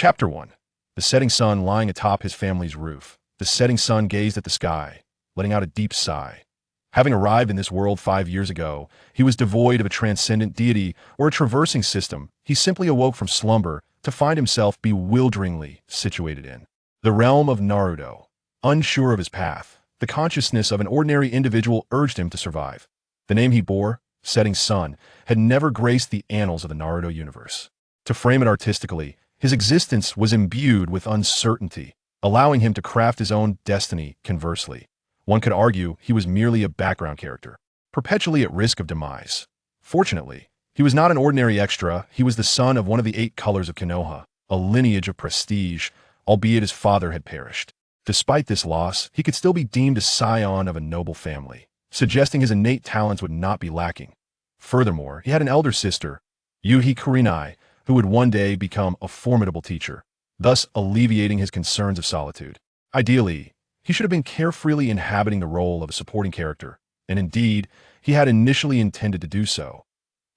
Chapter 1. The setting sun lying atop his family's roof. The setting sun gazed at the sky, letting out a deep sigh. Having arrived in this world 5 years ago, he was devoid of a transcendent deity or a traversing system. He simply awoke from slumber to find himself bewilderingly situated in the realm of Naruto. Unsure of his path, the consciousness of an ordinary individual urged him to survive. The name he bore, Setting Sun, had never graced the annals of the Naruto universe. To frame it artistically, his existence was imbued with uncertainty, allowing him to craft his own destiny. Conversely, one could argue he was merely a background character, perpetually at risk of demise. Fortunately, he was not an ordinary extra. He was the son of one of the 8 colors of Konoha, a lineage of prestige, albeit his father had perished. Despite this loss, he could still be deemed a scion of a noble family, suggesting his innate talents would not be lacking. Furthermore, he had an elder sister, Yuhi Kurenai, who would one day become a formidable teacher, thus alleviating his concerns of solitude. Ideally, he should have been carefreely inhabiting the role of a supporting character, and indeed, he had initially intended to do so.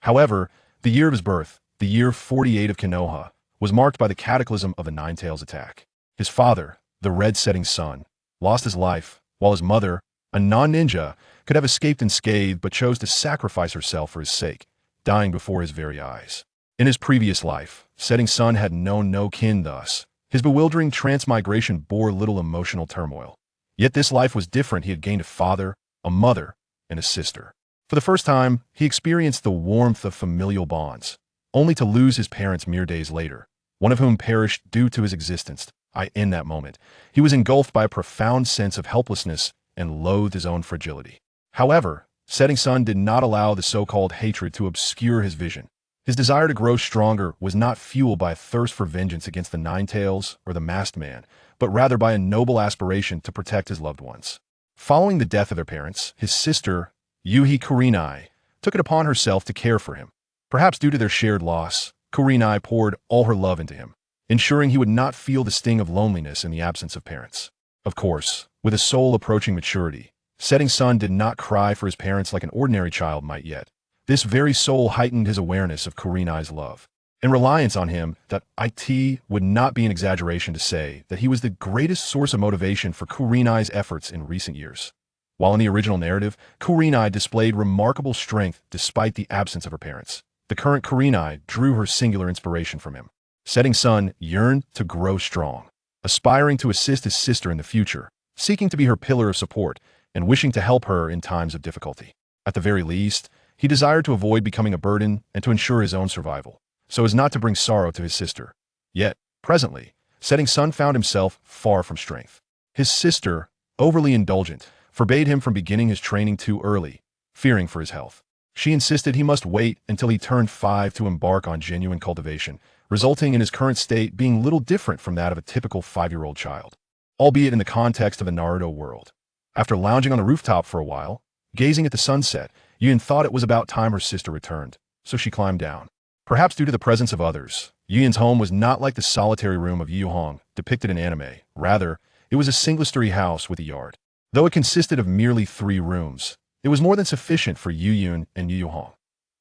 However, the year of his birth, the year 48 of Konoha, was marked by the cataclysm of the Nine-Tails attack. His father, the Red Setting Sun, lost his life, while his mother, a non-ninja, could have escaped unscathed but chose to sacrifice herself for his sake, dying before his very eyes. In his previous life, Setting Sun had known no kin thus. His bewildering transmigration bore little emotional turmoil. Yet this life was different. He had gained a father, a mother, and a sister. For the first time, he experienced the warmth of familial bonds, only to lose his parents mere days later, one of whom perished due to his existence. In that moment, he was engulfed by a profound sense of helplessness and loathed his own fragility. However, Setting Sun did not allow the so-called hatred to obscure his vision. His desire to grow stronger was not fueled by a thirst for vengeance against the Nine-Tails or the Masked Man, but rather by a noble aspiration to protect his loved ones. Following the death of their parents, his sister, Yuhi Kurenai, took it upon herself to care for him. Perhaps due to their shared loss, Kurenai poured all her love into him, ensuring he would not feel the sting of loneliness in the absence of parents. Of course, with a soul approaching maturity, Setting Sun did not cry for his parents like an ordinary child might yet. This very soul heightened his awareness of Kurenai's love and reliance on him. That it would not be an exaggeration to say that he was the greatest source of motivation for Kurenai's efforts in recent years. While in the original narrative, Kurenai displayed remarkable strength despite the absence of her parents, the current Kurenai drew her singular inspiration from him. Setting Sun yearned to grow strong, aspiring to assist his sister in the future, seeking to be her pillar of support, and wishing to help her in times of difficulty. At the very least, he desired to avoid becoming a burden and to ensure his own survival, so as not to bring sorrow to his sister. Yet, presently, Setting Sun found himself far from strength. His sister, overly indulgent, forbade him from beginning his training too early, fearing for his health. She insisted he must wait until he turned 5 to embark on genuine cultivation, resulting in his current state being little different from that of a typical 5-year-old child, albeit in the context of the Naruto world. After lounging on the rooftop for a while, gazing at the sunset, Yuyin thought it was about time her sister returned, so she climbed down. Perhaps due to the presence of others, Yuyin's home was not like the solitary room of Yu Hong depicted in anime. Rather, it was a single-story house with a yard. Though it consisted of merely 3 rooms, it was more than sufficient for Yuyun and Yu Hong.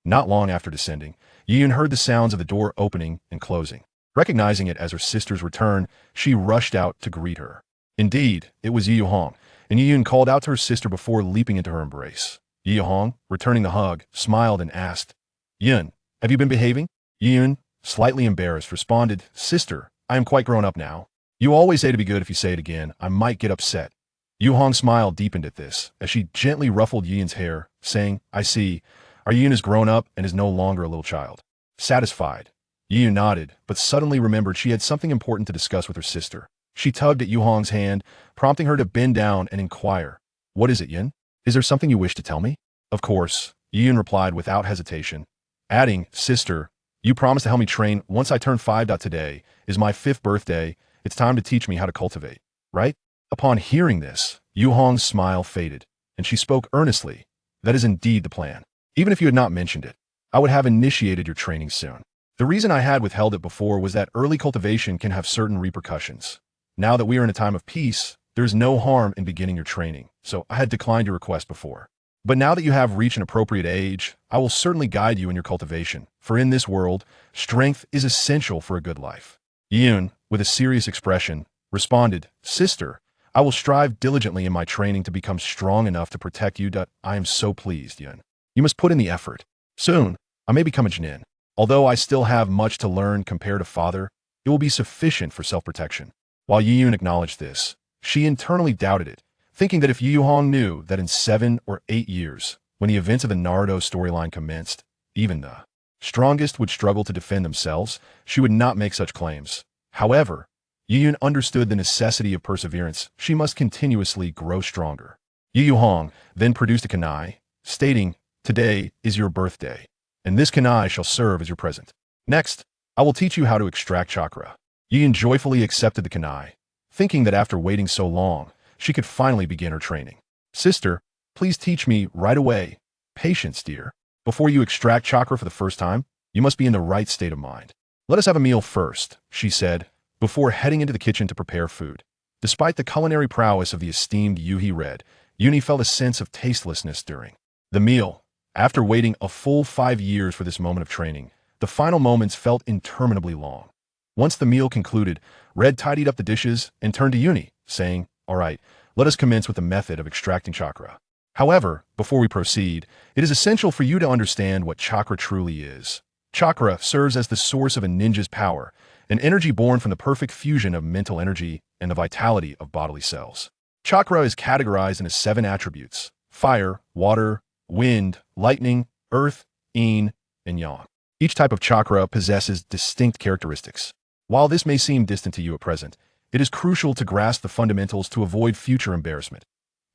Not long after descending, Yuyun heard the sounds of the door opening and closing. Recognizing it as her sister's return, she rushed out to greet her. Indeed, it was Yu Hong, and Yuyun called out to her sister before leaping into her embrace. Yu Hong, returning the hug, smiled and asked, "Yun, have you been behaving?" Yun, slightly embarrassed, responded, "Sister, I am quite grown up now. You always say to be good. If you say it again, I might get upset." Yu Hong's smile deepened at this, as she gently ruffled Yun's hair, saying, "I see. Our Yun is grown up and is no longer a little child." Satisfied, Yun nodded, but suddenly remembered she had something important to discuss with her sister. She tugged at Yu Hong's hand, prompting her to bend down and inquire, "What is it, Yun? Is there something you wish to tell me?" "Of course," Yun replied without hesitation, adding, "Sister, you promised to help me train once I turn 5. Today is my 5th birthday. It's time to teach me how to cultivate, right?" Upon hearing this, Yu Hong's smile faded, and she spoke earnestly. "That is indeed the plan. Even if you had not mentioned it, I would have initiated your training soon. The reason I had withheld it before was that early cultivation can have certain repercussions. Now that we are in a time of peace, there is no harm in beginning your training, so I had declined your request before. But now that you have reached an appropriate age, I will certainly guide you in your cultivation, for in this world, strength is essential for a good life." Yun, with a serious expression, responded, "Sister, I will strive diligently in my training to become strong enough to protect you. I am so pleased, Yun. You must put in the effort. Soon, I may become a Jnin. Although I still have much to learn compared to father, it will be sufficient for self-protection." While Yun acknowledged this, she internally doubted it, thinking that if Yu Hong knew that in 7 or 8 years, when the events of the Naruto storyline commenced, even the strongest would struggle to defend themselves, she would not make such claims. However, Yun understood the necessity of perseverance. She must continuously grow stronger. Yu Hong then produced a kunai, stating, "Today is your birthday, and this kunai shall serve as your present. Next, I will teach you how to extract chakra." Yun joyfully accepted the kunai, thinking that after waiting so long, she could finally begin her training. "Sister, please teach me right away. Patience, dear. Before you extract chakra for the first time, you must be in the right state of mind. Let us have a meal first," she said, before heading into the kitchen to prepare food. Despite the culinary prowess of the esteemed Yuhi Red, Yuni felt a sense of tastelessness during the meal. After waiting a full 5 years for this moment of training, the final moments felt interminably long. Once the meal concluded, Red tidied up the dishes and turned to Yuni, saying, "All right, let us commence with the method of extracting chakra. However, before we proceed, it is essential for you to understand what chakra truly is. Chakra serves as the source of a ninja's power, an energy born from the perfect fusion of mental energy and the vitality of bodily cells. Chakra is categorized into 7 attributes: fire, water, wind, lightning, earth, yin, and yang. Each type of chakra possesses distinct characteristics. While this may seem distant to you at present, it is crucial to grasp the fundamentals to avoid future embarrassment.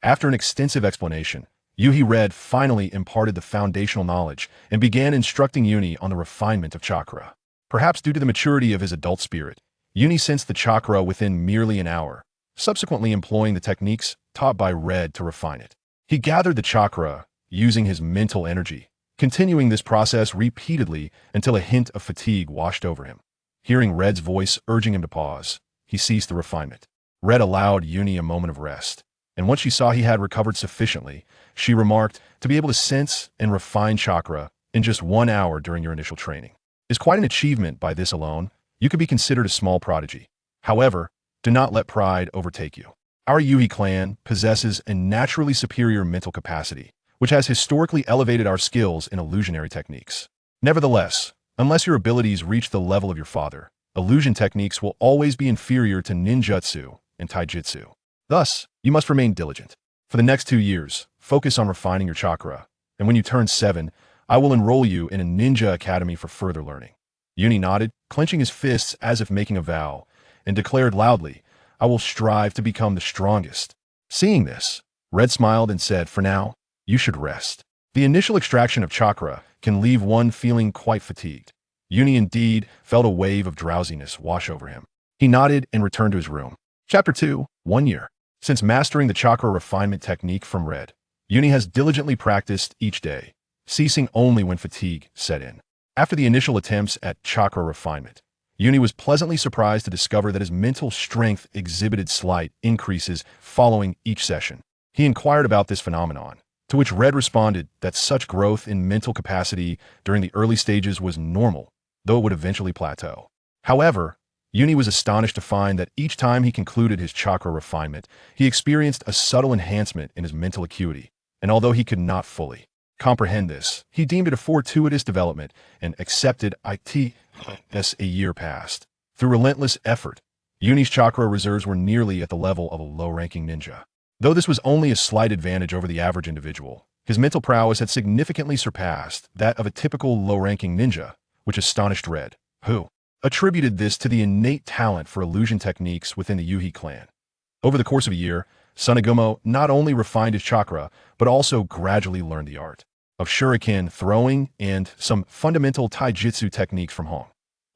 After an extensive explanation, Yuhi Red finally imparted the foundational knowledge and began instructing Yuni on the refinement of chakra. Perhaps due to the maturity of his adult spirit, Yuni sensed the chakra within merely an hour, subsequently employing the techniques taught by Red to refine it. He gathered the chakra using his mental energy, continuing this process repeatedly until a hint of fatigue washed over him. Hearing Red's voice urging him to pause, he ceased the refinement. Red allowed Yuni a moment of rest, and once she saw he had recovered sufficiently, she remarked, "To be able to sense and refine chakra in just 1 hour during your initial training is quite an achievement. By this alone, you could be considered a small prodigy. However, do not let pride overtake you. Our Yuhi clan possesses a naturally superior mental capacity, which has historically elevated our skills in illusionary techniques. Nevertheless, unless your abilities reach the level of your father, illusion techniques will always be inferior to ninjutsu and taijutsu. Thus, you must remain diligent. For the next 2 years, focus on refining your chakra, and when you turn 7, I will enroll you in a ninja academy for further learning." Yuni nodded, clenching his fists as if making a vow, and declared loudly, "I will strive to become the strongest." Seeing this, Red smiled and said, "For now, you should rest. The initial extraction of chakra can leave one feeling quite fatigued." Yuni indeed felt a wave of drowsiness wash over him. He nodded and returned to his room. Chapter 2, 1 year. Since mastering the chakra refinement technique from Red, Yuni has diligently practiced each day, ceasing only when fatigue set in. After the initial attempts at chakra refinement, Yuni was pleasantly surprised to discover that his mental strength exhibited slight increases following each session. He inquired about this phenomenon, to which Red responded that such growth in mental capacity during the early stages was normal, though it would eventually plateau. However, Yuni was astonished to find that each time he concluded his chakra refinement, he experienced a subtle enhancement in his mental acuity, and although he could not fully comprehend this, he deemed it a fortuitous development and accepted it as a year passed. Through relentless effort, Yuni's chakra reserves were nearly at the level of a low-ranking ninja. Though this was only a slight advantage over the average individual, his mental prowess had significantly surpassed that of a typical low-ranking ninja, which astonished Red, who attributed this to the innate talent for illusion techniques within the Yuhi clan. Over the course of a year, Sanagumo not only refined his chakra, but also gradually learned the art of shuriken throwing and some fundamental taijutsu techniques from Hong.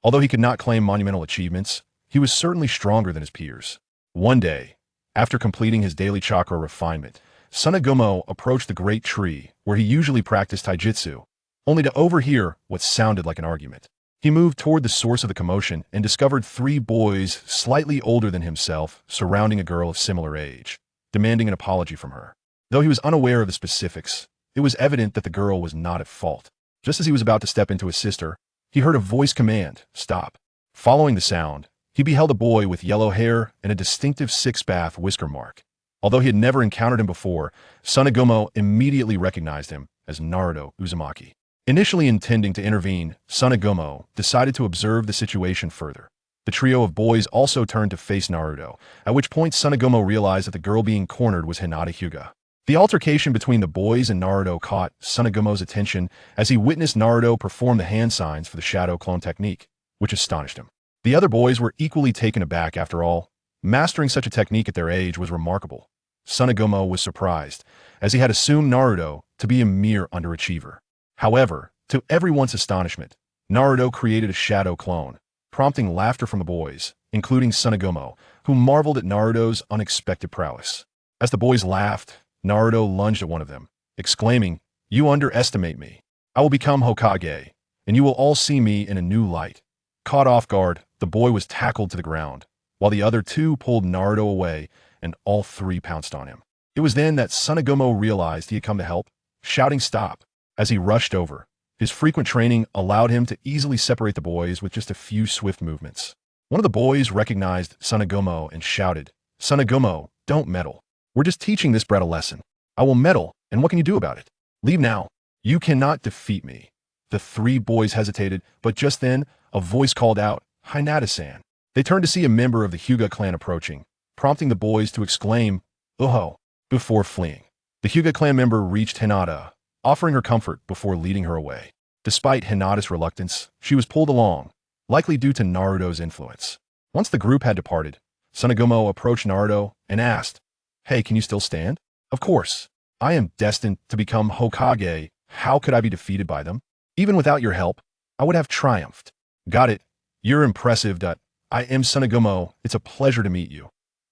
Although he could not claim monumental achievements, he was certainly stronger than his peers. One day, after completing his daily chakra refinement, Sanagumo approached the great tree where he usually practiced taijutsu, only to overhear what sounded like an argument. He moved toward the source of the commotion and discovered 3 boys slightly older than himself surrounding a girl of similar age, demanding an apology from her. Though he was unaware of the specifics, it was evident that the girl was not at fault. Just as he was about to step into his sister, he heard a voice command, "Stop." Following the sound, he beheld a boy with yellow hair and a distinctive six-bath whisker mark. Although he had never encountered him before, Tsunagomo immediately recognized him as Naruto Uzumaki. Initially intending to intervene, Tsunagomo decided to observe the situation further. The trio of boys also turned to face Naruto, at which point Tsunagomo realized that the girl being cornered was Hinata Hyuga. The altercation between the boys and Naruto caught Tsunagomo's attention as he witnessed Naruto perform the hand signs for the shadow clone technique, which astonished him. The other boys were equally taken aback. After all, mastering such a technique at their age was remarkable. Tsunagomo was surprised, as he had assumed Naruto to be a mere underachiever. However, to everyone's astonishment, Naruto created a shadow clone, prompting laughter from the boys, including Tsunagomo, who marveled at Naruto's unexpected prowess. As the boys laughed, Naruto lunged at one of them, exclaiming, "You underestimate me. I will become Hokage, and you will all see me in a new light." Caught off guard, the boy was tackled to the ground, while the other two pulled Naruto away, and all three pounced on him. It was then that Tsunagomo realized he had come to help, shouting "Stop!" as he rushed over. His frequent training allowed him to easily separate the boys with just a few swift movements. One of the boys recognized Tsunagomo and shouted, "Tsunagomo, don't meddle. We're just teaching this brat a lesson." "I will meddle, and what can you do about it? Leave now. You cannot defeat me." The three boys hesitated, but just then, a voice called out, "Hinata-san." They turned to see a member of the Hyuga clan approaching, prompting the boys to exclaim, "Uho," before fleeing. The Hyuga clan member reached Hinata, offering her comfort before leading her away. Despite Hinata's reluctance, she was pulled along, likely due to Naruto's influence. Once the group had departed, Tsunagomo approached Naruto and asked, "Hey, can you still stand?" "Of course. I am destined to become Hokage. How could I be defeated by them? Even without your help, I would have triumphed." "Got it. You're impressive. I am Tsunagomo. It's a pleasure to meet you."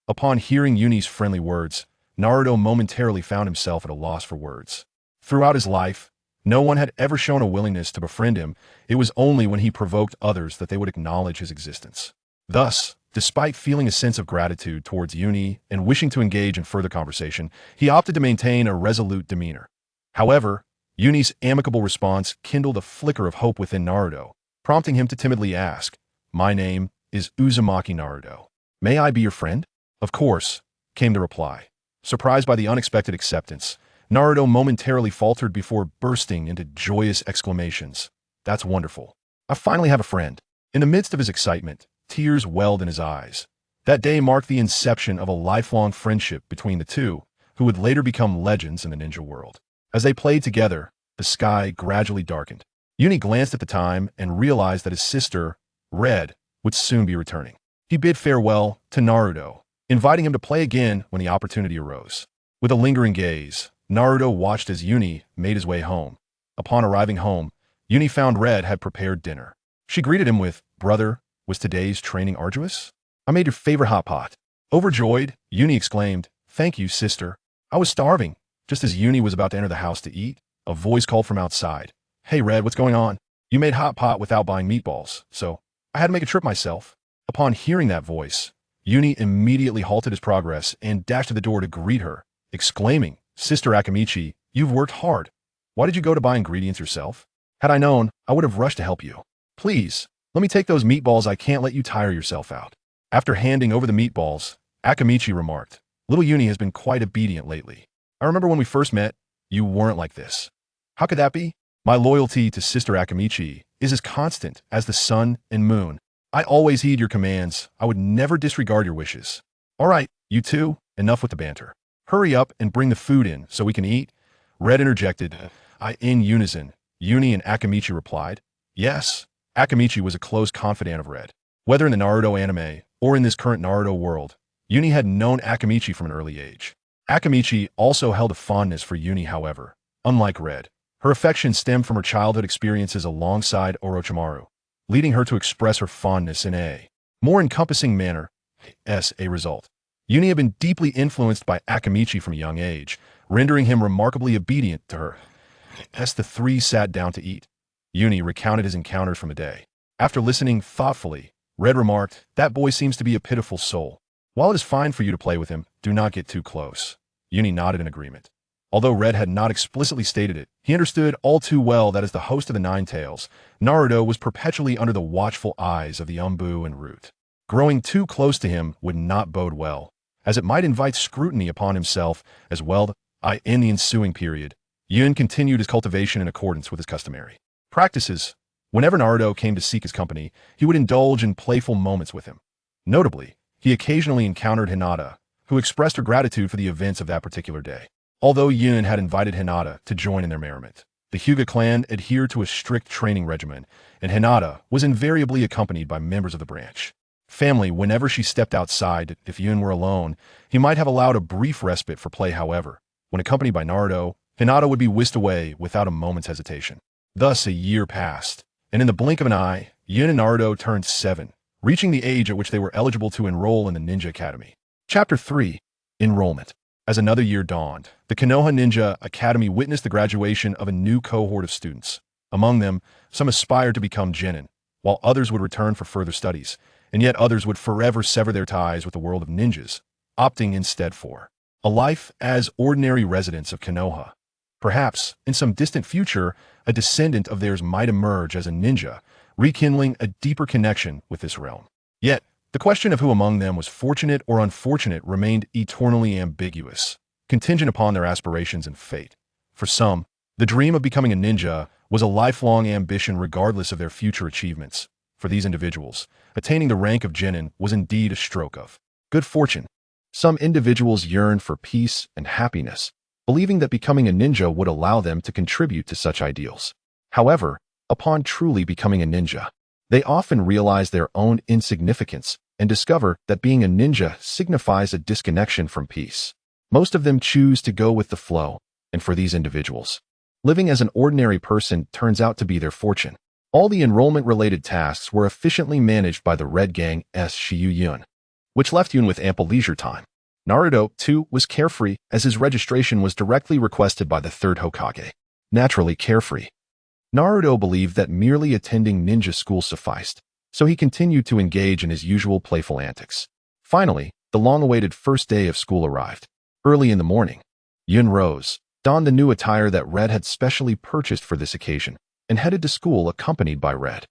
Upon hearing Yuni's friendly words, Naruto momentarily found himself at a loss for words. Throughout his life, no one had ever shown a willingness to befriend him. It was only when he provoked others that they would acknowledge his existence. Thus, despite feeling a sense of gratitude towards Yuni and wishing to engage in further conversation, he opted to maintain a resolute demeanor. However, Yuni's amicable response kindled a flicker of hope within Naruto, prompting him to timidly ask, "My name is Uzumaki Naruto. May I be your friend?" "Of course," came the reply. Surprised by the unexpected acceptance, Naruto momentarily faltered before bursting into joyous exclamations. "That's wonderful. I finally have a friend." In the midst of his excitement, tears welled in his eyes. That day marked the inception of a lifelong friendship between the two, who would later become legends in the ninja world. As they played together, the sky gradually darkened. Yuni glanced at the time and realized that his sister, Red, would soon be returning. He bid farewell to Naruto, inviting him to play again when the opportunity arose. With a lingering gaze, Naruto watched as Yuni made his way home. Upon arriving home, Yuni found Red had prepared dinner. She greeted him with, "Brother, was today's training arduous? I made your favorite hot pot." Overjoyed, Yuni exclaimed, "Thank you, sister. I was starving." Just as Yuni was about to enter the house to eat, a voice called from outside, "Hey Red, what's going on? You made hot pot without buying meatballs, so I had to make a trip myself." Upon hearing that voice, Yuni immediately halted his progress and dashed to the door to greet her, exclaiming, "Sister Akamichi, you've worked hard. Why did you go to buy ingredients yourself? Had I known, I would have rushed to help you. Please, let me take those meatballs. I can't let you tire yourself out." After handing over the meatballs, Akamichi remarked, "Little Yuni has been quite obedient lately. I remember when we first met, you weren't like this." "How could that be? My loyalty to Sister Akamichi is as constant as the sun and moon. I always heed your commands. I would never disregard your wishes." "All right, you two, enough with the banter. Hurry up and bring the food in so we can eat." Red interjected, in unison. Yuni and Akamichi replied, "Yes." Akamichi was a close confidant of Red. Whether in the Naruto anime or in this current Naruto world, Yuni had known Akamichi from an early age. Akamichi also held a fondness for Yuni, however. Unlike Red, her affection stemmed from her childhood experiences alongside Orochimaru, leading her to express her fondness in a more encompassing manner. As a result, Yuni had been deeply influenced by Akamichi from a young age, rendering him remarkably obedient to her. As the three sat down to eat, Yuni recounted his encounters from the day. After listening thoughtfully, Red remarked, "That boy seems to be a pitiful soul. While it is fine for you to play with him, do not get too close." Yuni nodded in agreement. Although Red had not explicitly stated it, he understood all too well that as the host of the Nine Tails, Naruto was perpetually under the watchful eyes of the Umbu and Root. Growing too close to him would not bode well, as it might invite scrutiny upon himself as well. In the ensuing period, Yun continued his cultivation in accordance with his customary practices. Whenever Naruto came to seek his company, he would indulge in playful moments with him. Notably, he occasionally encountered Hinata, who expressed her gratitude for the events of that particular day. Although Yun had invited Hinata to join in their merriment, the Hyuga clan adhered to a strict training regimen, and Hinata was invariably accompanied by members of the branch family whenever she stepped outside. If Yun were alone, he might have allowed a brief respite for play. However, when accompanied by Naruto, Hinata would be whisked away without a moment's hesitation. Thus, a year passed, and in the blink of an eye, Yun and Naruto turned 7, reaching the age at which they were eligible to enroll in the Ninja Academy. Chapter 3. Enrollment. As another year dawned, the Konoha Ninja Academy witnessed the graduation of a new cohort of students. Among them, some aspired to become genin, while others would return for further studies, and yet others would forever sever their ties with the world of ninjas, opting instead for a life as ordinary residents of Konoha. Perhaps, in some distant future, a descendant of theirs might emerge as a ninja, rekindling a deeper connection with this realm. Yet, the question of who among them was fortunate or unfortunate remained eternally ambiguous, contingent upon their aspirations and fate. For some, the dream of becoming a ninja was a lifelong ambition regardless of their future achievements. For these individuals, attaining the rank of genin was indeed a stroke of good fortune. Some individuals yearned for peace and happiness, believing that becoming a ninja would allow them to contribute to such ideals. However, upon truly becoming a ninja, they often realize their own insignificance and discover that being a ninja signifies a disconnection from peace. Most of them choose to go with the flow, and for these individuals, living as an ordinary person turns out to be their fortune. All the enrollment-related tasks were efficiently managed by the Red Gang's Shiyu Yun, which left Yun with ample leisure time. Naruto, too, was carefree, as his registration was directly requested by the third Hokage. Naturally carefree, Naruto believed that merely attending ninja school sufficed, so he continued to engage in his usual playful antics. Finally, the long-awaited first day of school arrived. Early in the morning, Yun rose, donned the new attire that Red had specially purchased for this occasion, and headed to school accompanied by Red.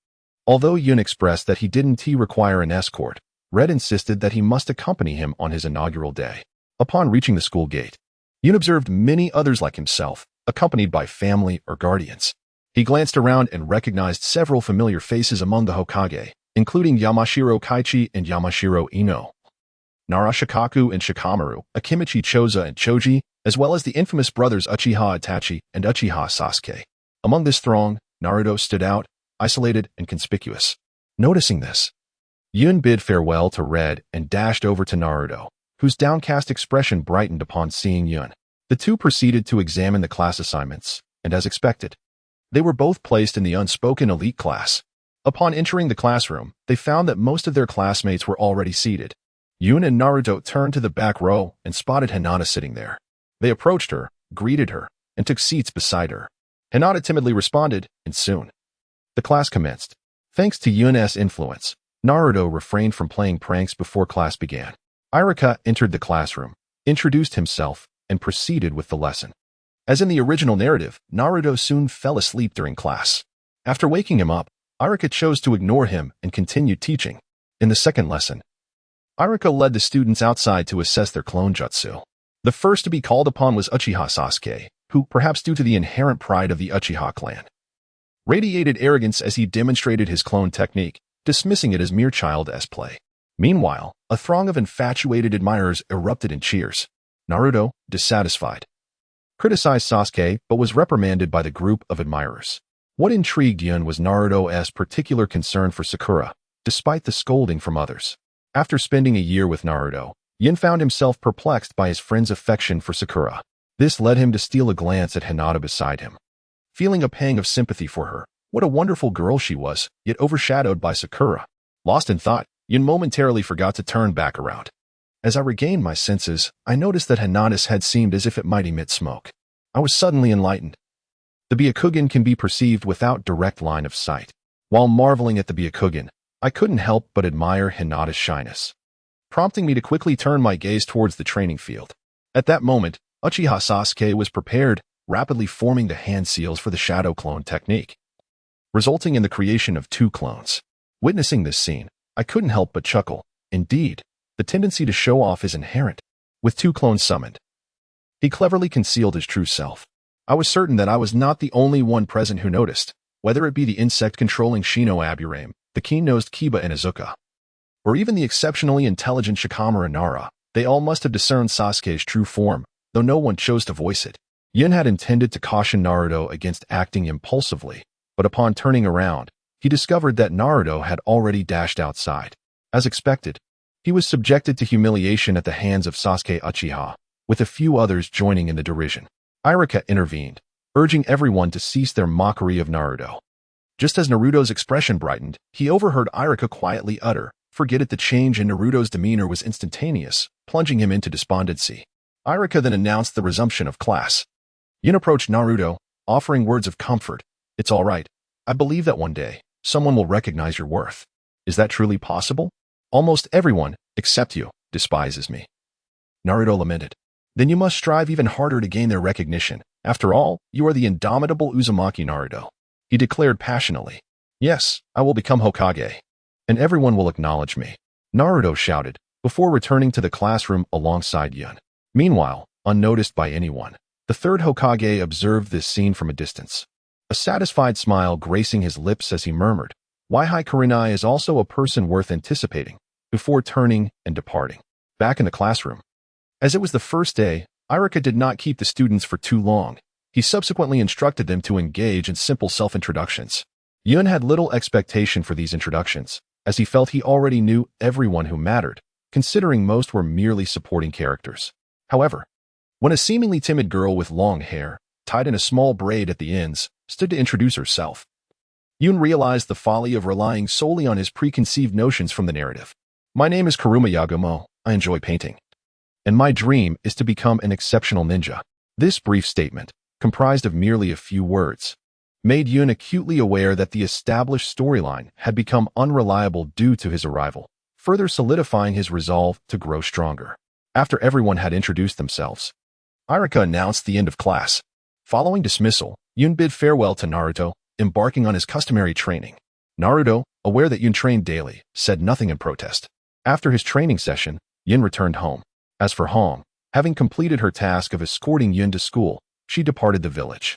Although Yun expressed that he didn't require an escort, Red insisted that he must accompany him on his inaugural day. Upon reaching the school gate, Yun observed many others like himself, accompanied by family or guardians. He glanced around and recognized several familiar faces among the Hokage, including Yamashiro Kaichi and Yamashiro Ino, Nara Shikaku and Shikamaru, Akimichi Choza and Choji, as well as the infamous brothers Uchiha Itachi and Uchiha Sasuke. Among this throng, Naruto stood out, isolated and conspicuous. Noticing this, Yun bid farewell to Red and dashed over to Naruto, whose downcast expression brightened upon seeing Yun. The two proceeded to examine the class assignments, and as expected, they were both placed in the unspoken elite class. Upon entering the classroom, they found that most of their classmates were already seated. Yun and Naruto turned to the back row and spotted Hinata sitting there. They approached her, greeted her, and took seats beside her. Hinata timidly responded, and soon the class commenced. Thanks to Yun's influence, Naruto refrained from playing pranks before class began. Iruka entered the classroom, introduced himself, and proceeded with the lesson. As in the original narrative, Naruto soon fell asleep during class. After waking him up, Iruka chose to ignore him and continued teaching. In the second lesson, Iruka led the students outside to assess their clone jutsu. The first to be called upon was Uchiha Sasuke, who, perhaps due to the inherent pride of the Uchiha clan, radiated arrogance as he demonstrated his clone technique, dismissing it as mere childish play. Meanwhile, a throng of infatuated admirers erupted in cheers. Naruto, dissatisfied, criticized Sasuke but was reprimanded by the group of admirers. What intrigued Yun was Naruto's particular concern for Sakura, despite the scolding from others. After spending a year with Naruto, Yun found himself perplexed by his friend's affection for Sakura. This led him to steal a glance at Hinata beside him. Feeling a pang of sympathy for her, what a wonderful girl she was, yet overshadowed by Sakura. Lost in thought, Yun momentarily forgot to turn back around. As I regained my senses, I noticed that Hinata's head seemed as if it might emit smoke. I was suddenly enlightened. The Byakugan can be perceived without direct line of sight. While marveling at the Byakugan, I couldn't help but admire Hinata's shyness, prompting me to quickly turn my gaze towards the training field. At that moment, Uchiha Sasuke was prepared, rapidly forming the hand seals for the shadow clone technique, resulting in the creation of 2 clones. Witnessing this scene, I couldn't help but chuckle, Indeed, the tendency to show off is inherent. With 2 clones summoned, he cleverly concealed his true self. I was certain that I was not the only one present who noticed, whether it be the insect-controlling Shino Aburame, the keen-nosed Kiba Inuzuka, or even the exceptionally intelligent Shikamaru Nara. They all must have discerned Sasuke's true form, though no one chose to voice it. Yin had intended to caution Naruto against acting impulsively, but upon turning around, he discovered that Naruto had already dashed outside. As expected, he was subjected to humiliation at the hands of Sasuke Uchiha, with a few others joining in the derision. Iruka intervened, urging everyone to cease their mockery of Naruto. Just as Naruto's expression brightened, he overheard Iruka quietly utter, "Forget it." The change in Naruto's demeanor was instantaneous, plunging him into despondency. Iruka then announced the resumption of class. Yin approached Naruto, offering words of comfort. "It's all right. I believe that one day, someone will recognize your worth." "Is that truly possible?" "Almost everyone, except you, despises me," Naruto lamented. "Then you must strive even harder to gain their recognition. After all, you are the indomitable Uzumaki Naruto," he declared passionately. "Yes, I will become Hokage, and everyone will acknowledge me," Naruto shouted, before returning to the classroom alongside Yin. Meanwhile, unnoticed by anyone, the 3rd Hokage observed this scene from a distance, a satisfied smile gracing his lips as he murmured, "Yuhi Kurenai is also a person worth anticipating," before turning and departing. Back in the classroom, as it was the first day, Iruka did not keep the students for too long. He subsequently instructed them to engage in simple self-introductions. Yun had little expectation for these introductions, as he felt he already knew everyone who mattered, considering most were merely supporting characters. However, when a seemingly timid girl with long hair, tied in a small braid at the ends, stood to introduce herself, Yun realized the folly of relying solely on his preconceived notions from the narrative. "My name is Kuruma Yagumo. I enjoy painting, and my dream is to become an exceptional ninja." This brief statement, comprised of merely a few words, made Yun acutely aware that the established storyline had become unreliable due to his arrival, further solidifying his resolve to grow stronger. After everyone had introduced themselves, Iruka announced the end of class. Following dismissal, Yun bid farewell to Naruto, embarking on his customary training. Naruto, aware that Yun trained daily, said nothing in protest. After his training session, Yun returned home. As for Hong, having completed her task of escorting Yun to school, she departed the village.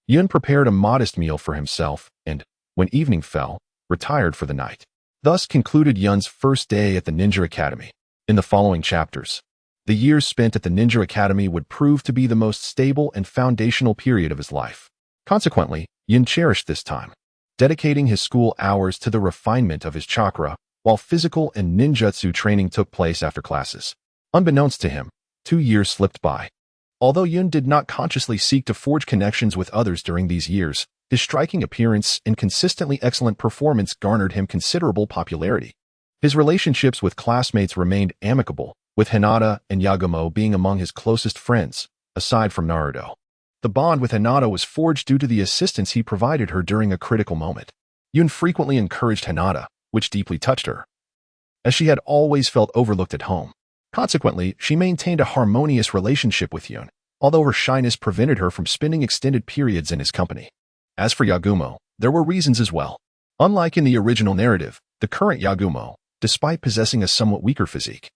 Yun prepared a modest meal for himself and, when evening fell, retired for the night. Thus concluded Yun's first day at the Ninja Academy. In the following chapters, the years spent at the Ninja Academy would prove to be the most stable and foundational period of his life. Consequently, Yun cherished this time, dedicating his school hours to the refinement of his chakra, while physical and ninjutsu training took place after classes. Unbeknownst to him, 2 years slipped by. Although Yun did not consciously seek to forge connections with others during these years, his striking appearance and consistently excellent performance garnered him considerable popularity. His relationships with classmates remained amicable, with Hinata and Yagumo being among his closest friends, aside from Naruto. The bond with Hinata was forged due to the assistance he provided her during a critical moment. Yun frequently encouraged Hinata, which deeply touched her, as she had always felt overlooked at home. Consequently, she maintained a harmonious relationship with Yun, although her shyness prevented her from spending extended periods in his company. As for Yagumo, there were reasons as well. Unlike in the original narrative, the current Yagumo, despite possessing a somewhat weaker physique,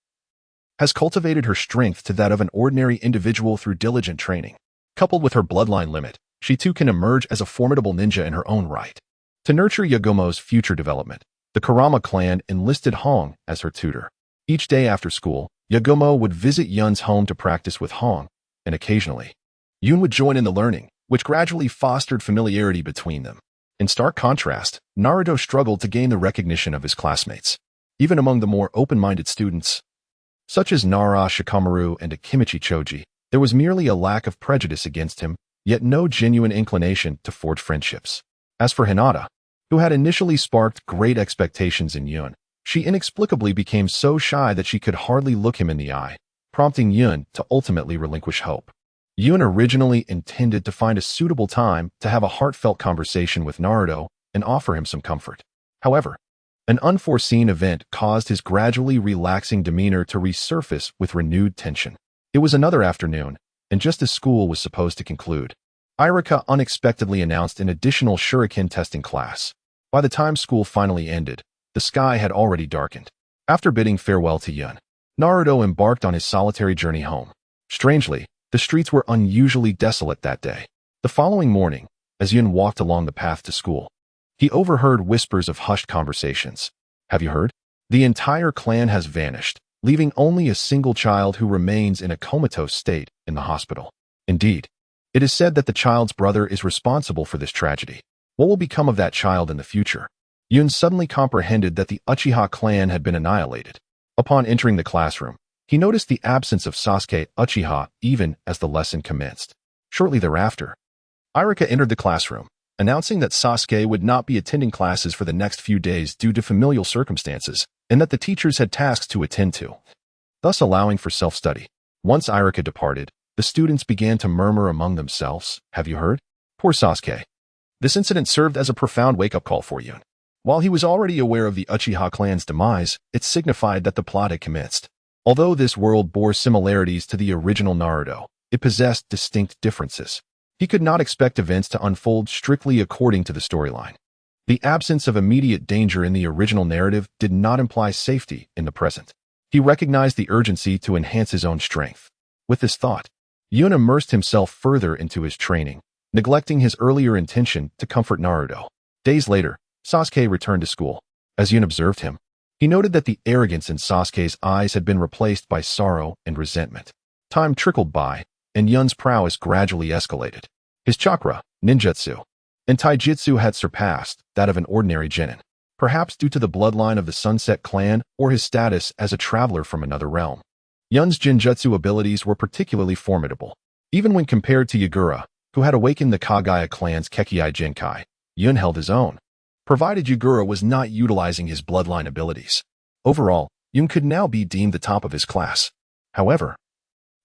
has cultivated her strength to that of an ordinary individual through diligent training. Coupled with her bloodline limit, she too can emerge as a formidable ninja in her own right. To nurture Yagumo's future development, the Kurama clan enlisted Hong as her tutor. Each day after school, Yagumo would visit Yun's home to practice with Hong, and occasionally, Yun would join in the learning, which gradually fostered familiarity between them. In stark contrast, Naruto struggled to gain the recognition of his classmates. Even among the more open-minded students, such as Nara Shikamaru and Akimichi Choji, there was merely a lack of prejudice against him, yet no genuine inclination to forge friendships. As for Hinata, who had initially sparked great expectations in Yun, she inexplicably became so shy that she could hardly look him in the eye, prompting Yun to ultimately relinquish hope. Yun originally intended to find a suitable time to have a heartfelt conversation with Naruto and offer him some comfort. However, an unforeseen event caused his gradually relaxing demeanor to resurface with renewed tension. It was another afternoon, and just as school was supposed to conclude, Iruka unexpectedly announced an additional shuriken testing class. By the time school finally ended, the sky had already darkened. After bidding farewell to Yun, Naruto embarked on his solitary journey home. Strangely, the streets were unusually desolate that day. The following morning, as Yun walked along the path to school, he overheard whispers of hushed conversations. Have you heard? The entire clan has vanished, leaving only a single child who remains in a comatose state in the hospital. Indeed, it is said that the child's brother is responsible for this tragedy. What will become of that child in the future? Yun suddenly comprehended that the Uchiha clan had been annihilated. Upon entering the classroom, he noticed the absence of Sasuke Uchiha even as the lesson commenced. Shortly thereafter, Iruka entered the classroom, announcing that Sasuke would not be attending classes for the next few days due to familial circumstances, and that the teachers had tasks to attend to, thus allowing for self-study. Once Iruka departed, the students began to murmur among themselves, "Have you heard? Poor Sasuke." This incident served as a profound wake-up call for Yun. While he was already aware of the Uchiha clan's demise, it signified that the plot had commenced. Although this world bore similarities to the original Naruto, it possessed distinct differences. He could not expect events to unfold strictly according to the storyline. The absence of immediate danger in the original narrative did not imply safety in the present. He recognized the urgency to enhance his own strength. With this thought, Yun immersed himself further into his training, neglecting his earlier intention to comfort Naruto. Days later, Sasuke returned to school. As Yun observed him, he noted that the arrogance in Sasuke's eyes had been replaced by sorrow and resentment. Time trickled by, and Yun's prowess gradually escalated. His chakra, ninjutsu, and taijutsu had surpassed that of an ordinary genin, perhaps due to the bloodline of the Sunset Clan or his status as a traveler from another realm. Yun's genjutsu abilities were particularly formidable. Even when compared to Yagura, who had awakened the Kagaya clan's Kekkei Genkai, Yun held his own, provided Yagura was not utilizing his bloodline abilities. Overall, Yun could now be deemed the top of his class. However,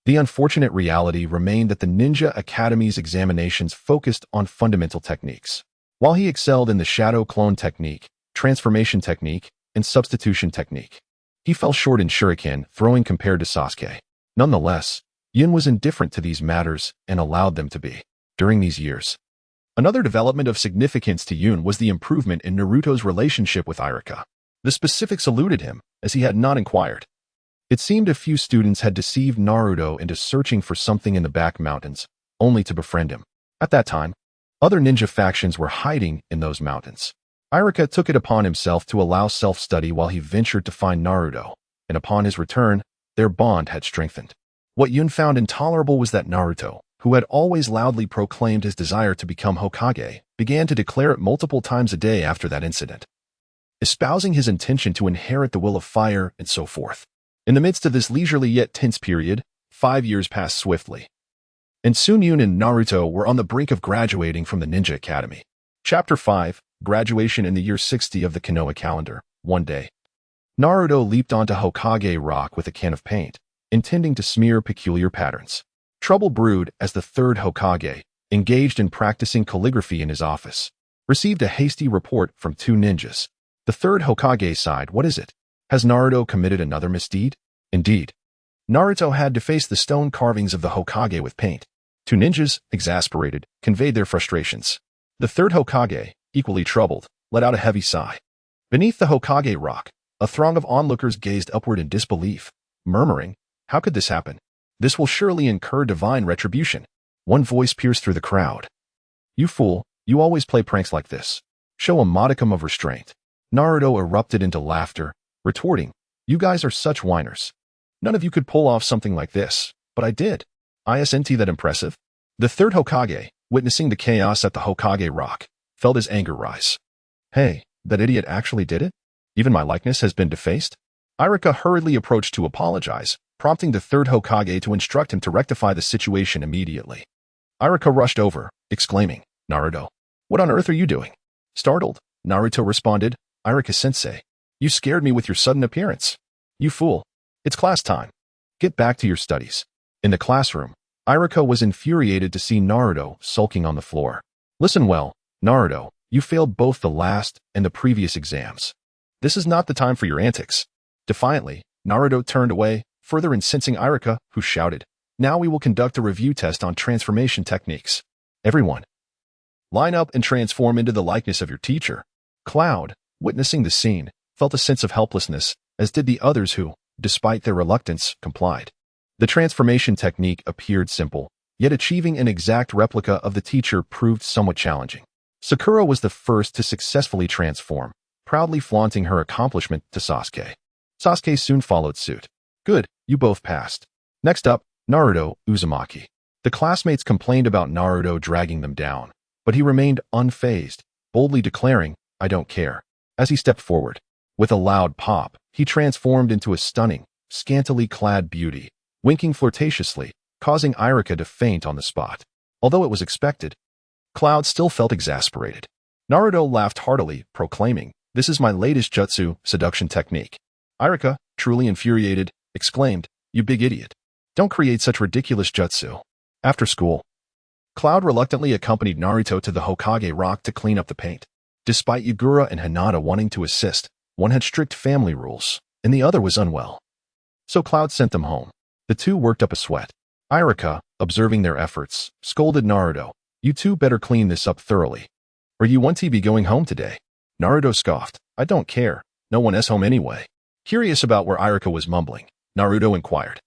the unfortunate reality remained that the Ninja Academy's examinations focused on fundamental techniques. While he excelled in the shadow clone technique, transformation technique, and substitution technique, he fell short in shuriken throwing compared to Sasuke. Nonetheless, Yun was indifferent to these matters and allowed them to be. During these years, another development of significance to Yun was the improvement in Naruto's relationship with Iruka. The specifics eluded him, as he had not inquired. It seemed a few students had deceived Naruto into searching for something in the back mountains, only to befriend him. At that time, other ninja factions were hiding in those mountains. Iruka took it upon himself to allow self-study while he ventured to find Naruto, and upon his return, their bond had strengthened. What Yun found intolerable was that Naruto, who had always loudly proclaimed his desire to become Hokage, began to declare it multiple times a day after that incident, espousing his intention to inherit the will of fire and so forth. In the midst of this leisurely yet tense period, 5 years passed swiftly, and soon Yun and Naruto were on the brink of graduating from the Ninja Academy. Chapter 5, Graduation in the year 60 of the Konoha calendar. One day, Naruto leaped onto Hokage Rock with a can of paint, intending to smear peculiar patterns. Trouble brewed as the third Hokage, engaged in practicing calligraphy in his office, received a hasty report from 2 ninjas. The third Hokage sighed, "What is it? Has Naruto committed another misdeed?" Indeed, Naruto had defaced the stone carvings of the Hokage with paint. 2 ninjas, exasperated, conveyed their frustrations. The third Hokage, equally troubled, let out a heavy sigh. Beneath the Hokage rock, a throng of onlookers gazed upward in disbelief, murmuring, "How could this happen? This will surely incur divine retribution." One voice pierced through the crowd. "You fool, you always play pranks like this. Show a modicum of restraint." Naruto erupted into laughter, retorting, "You guys are such whiners. None of you could pull off something like this, but I did. Isn't that impressive?" The third Hokage, witnessing the chaos at the Hokage rock, felt his anger rise. "Hey, that idiot actually did it? Even my likeness has been defaced?" Iruka hurriedly approached to apologize, prompting the third Hokage to instruct him to rectify the situation immediately. Iruka rushed over, exclaiming, "Naruto, what on earth are you doing?" Startled, Naruto responded, "Iruka-sensei, you scared me with your sudden appearance. You fool. It's class time. Get back to your studies." In the classroom, Iruka was infuriated to see Naruto sulking on the floor. "Listen well, Naruto, you failed both the last and the previous exams. This is not the time for your antics." Defiantly, Naruto turned away, further incensing Iruka, who shouted, "Now we will conduct a review test on transformation techniques. Everyone, line up and transform into the likeness of your teacher." Cloud, witnessing the scene, felt a sense of helplessness as did the others who, despite their reluctance, complied. The transformation technique appeared simple, yet achieving an exact replica of the teacher proved somewhat challenging. Sakura was the first to successfully transform, proudly flaunting her accomplishment to Sasuke. Sasuke soon followed suit. Good, you both passed. Next up, Naruto Uzumaki. The classmates complained about Naruto dragging them down, but he remained unfazed, boldly declaring, "I don't care." As he stepped forward, with a loud pop, he transformed into a stunning, scantily clad beauty, winking flirtatiously, causing Irika to faint on the spot. Although it was expected, Cloud still felt exasperated. Naruto laughed heartily, proclaiming, "This is my latest jutsu, seduction technique." Irika, truly infuriated, exclaimed, "You big idiot. Don't create such ridiculous jutsu." After school, Cloud reluctantly accompanied Naruto to the Hokage rock to clean up the paint. Despite Yagura and Hinata wanting to assist, one had strict family rules, and the other was unwell. So Cloud sent them home. The two worked up a sweat. Irika, observing their efforts, scolded Naruto, "You two better clean this up thoroughly, or you won't be going home today." Naruto scoffed, "I don't care. No one is home anyway." Curious about where Irika was mumbling, Naruto inquired.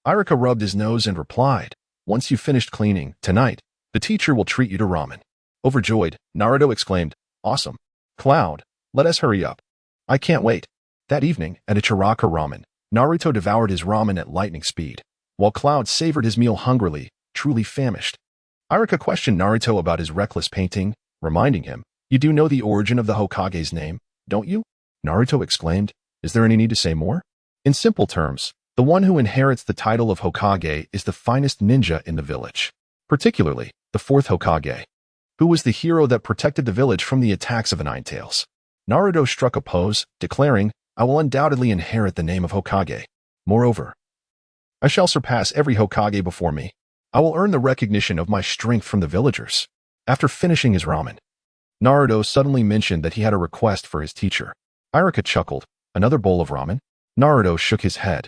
Irika rubbed his nose and replied, "Once you've finished cleaning, tonight, the teacher will treat you to ramen." Overjoyed, Naruto exclaimed, "Awesome. Cloud, let us hurry up. I can't wait." That evening, at a Chiraka ramen, Naruto devoured his ramen at lightning speed, while Cloud savored his meal hungrily, truly famished. Irika questioned Naruto about his reckless painting, reminding him, "You do know the origin of the Hokage's name, don't you?" Naruto exclaimed, "Is there any need to say more?" In simple terms, the one who inherits the title of Hokage is the finest ninja in the village, particularly the fourth Hokage, who was the hero that protected the village from the attacks of the Nine Tails. Naruto struck a pose, declaring, "I will undoubtedly inherit the name of Hokage. Moreover, I shall surpass every Hokage before me. I will earn the recognition of my strength from the villagers." After finishing his ramen, Naruto suddenly mentioned that he had a request for his teacher. Irika chuckled, "Another bowl of ramen?" Naruto shook his head,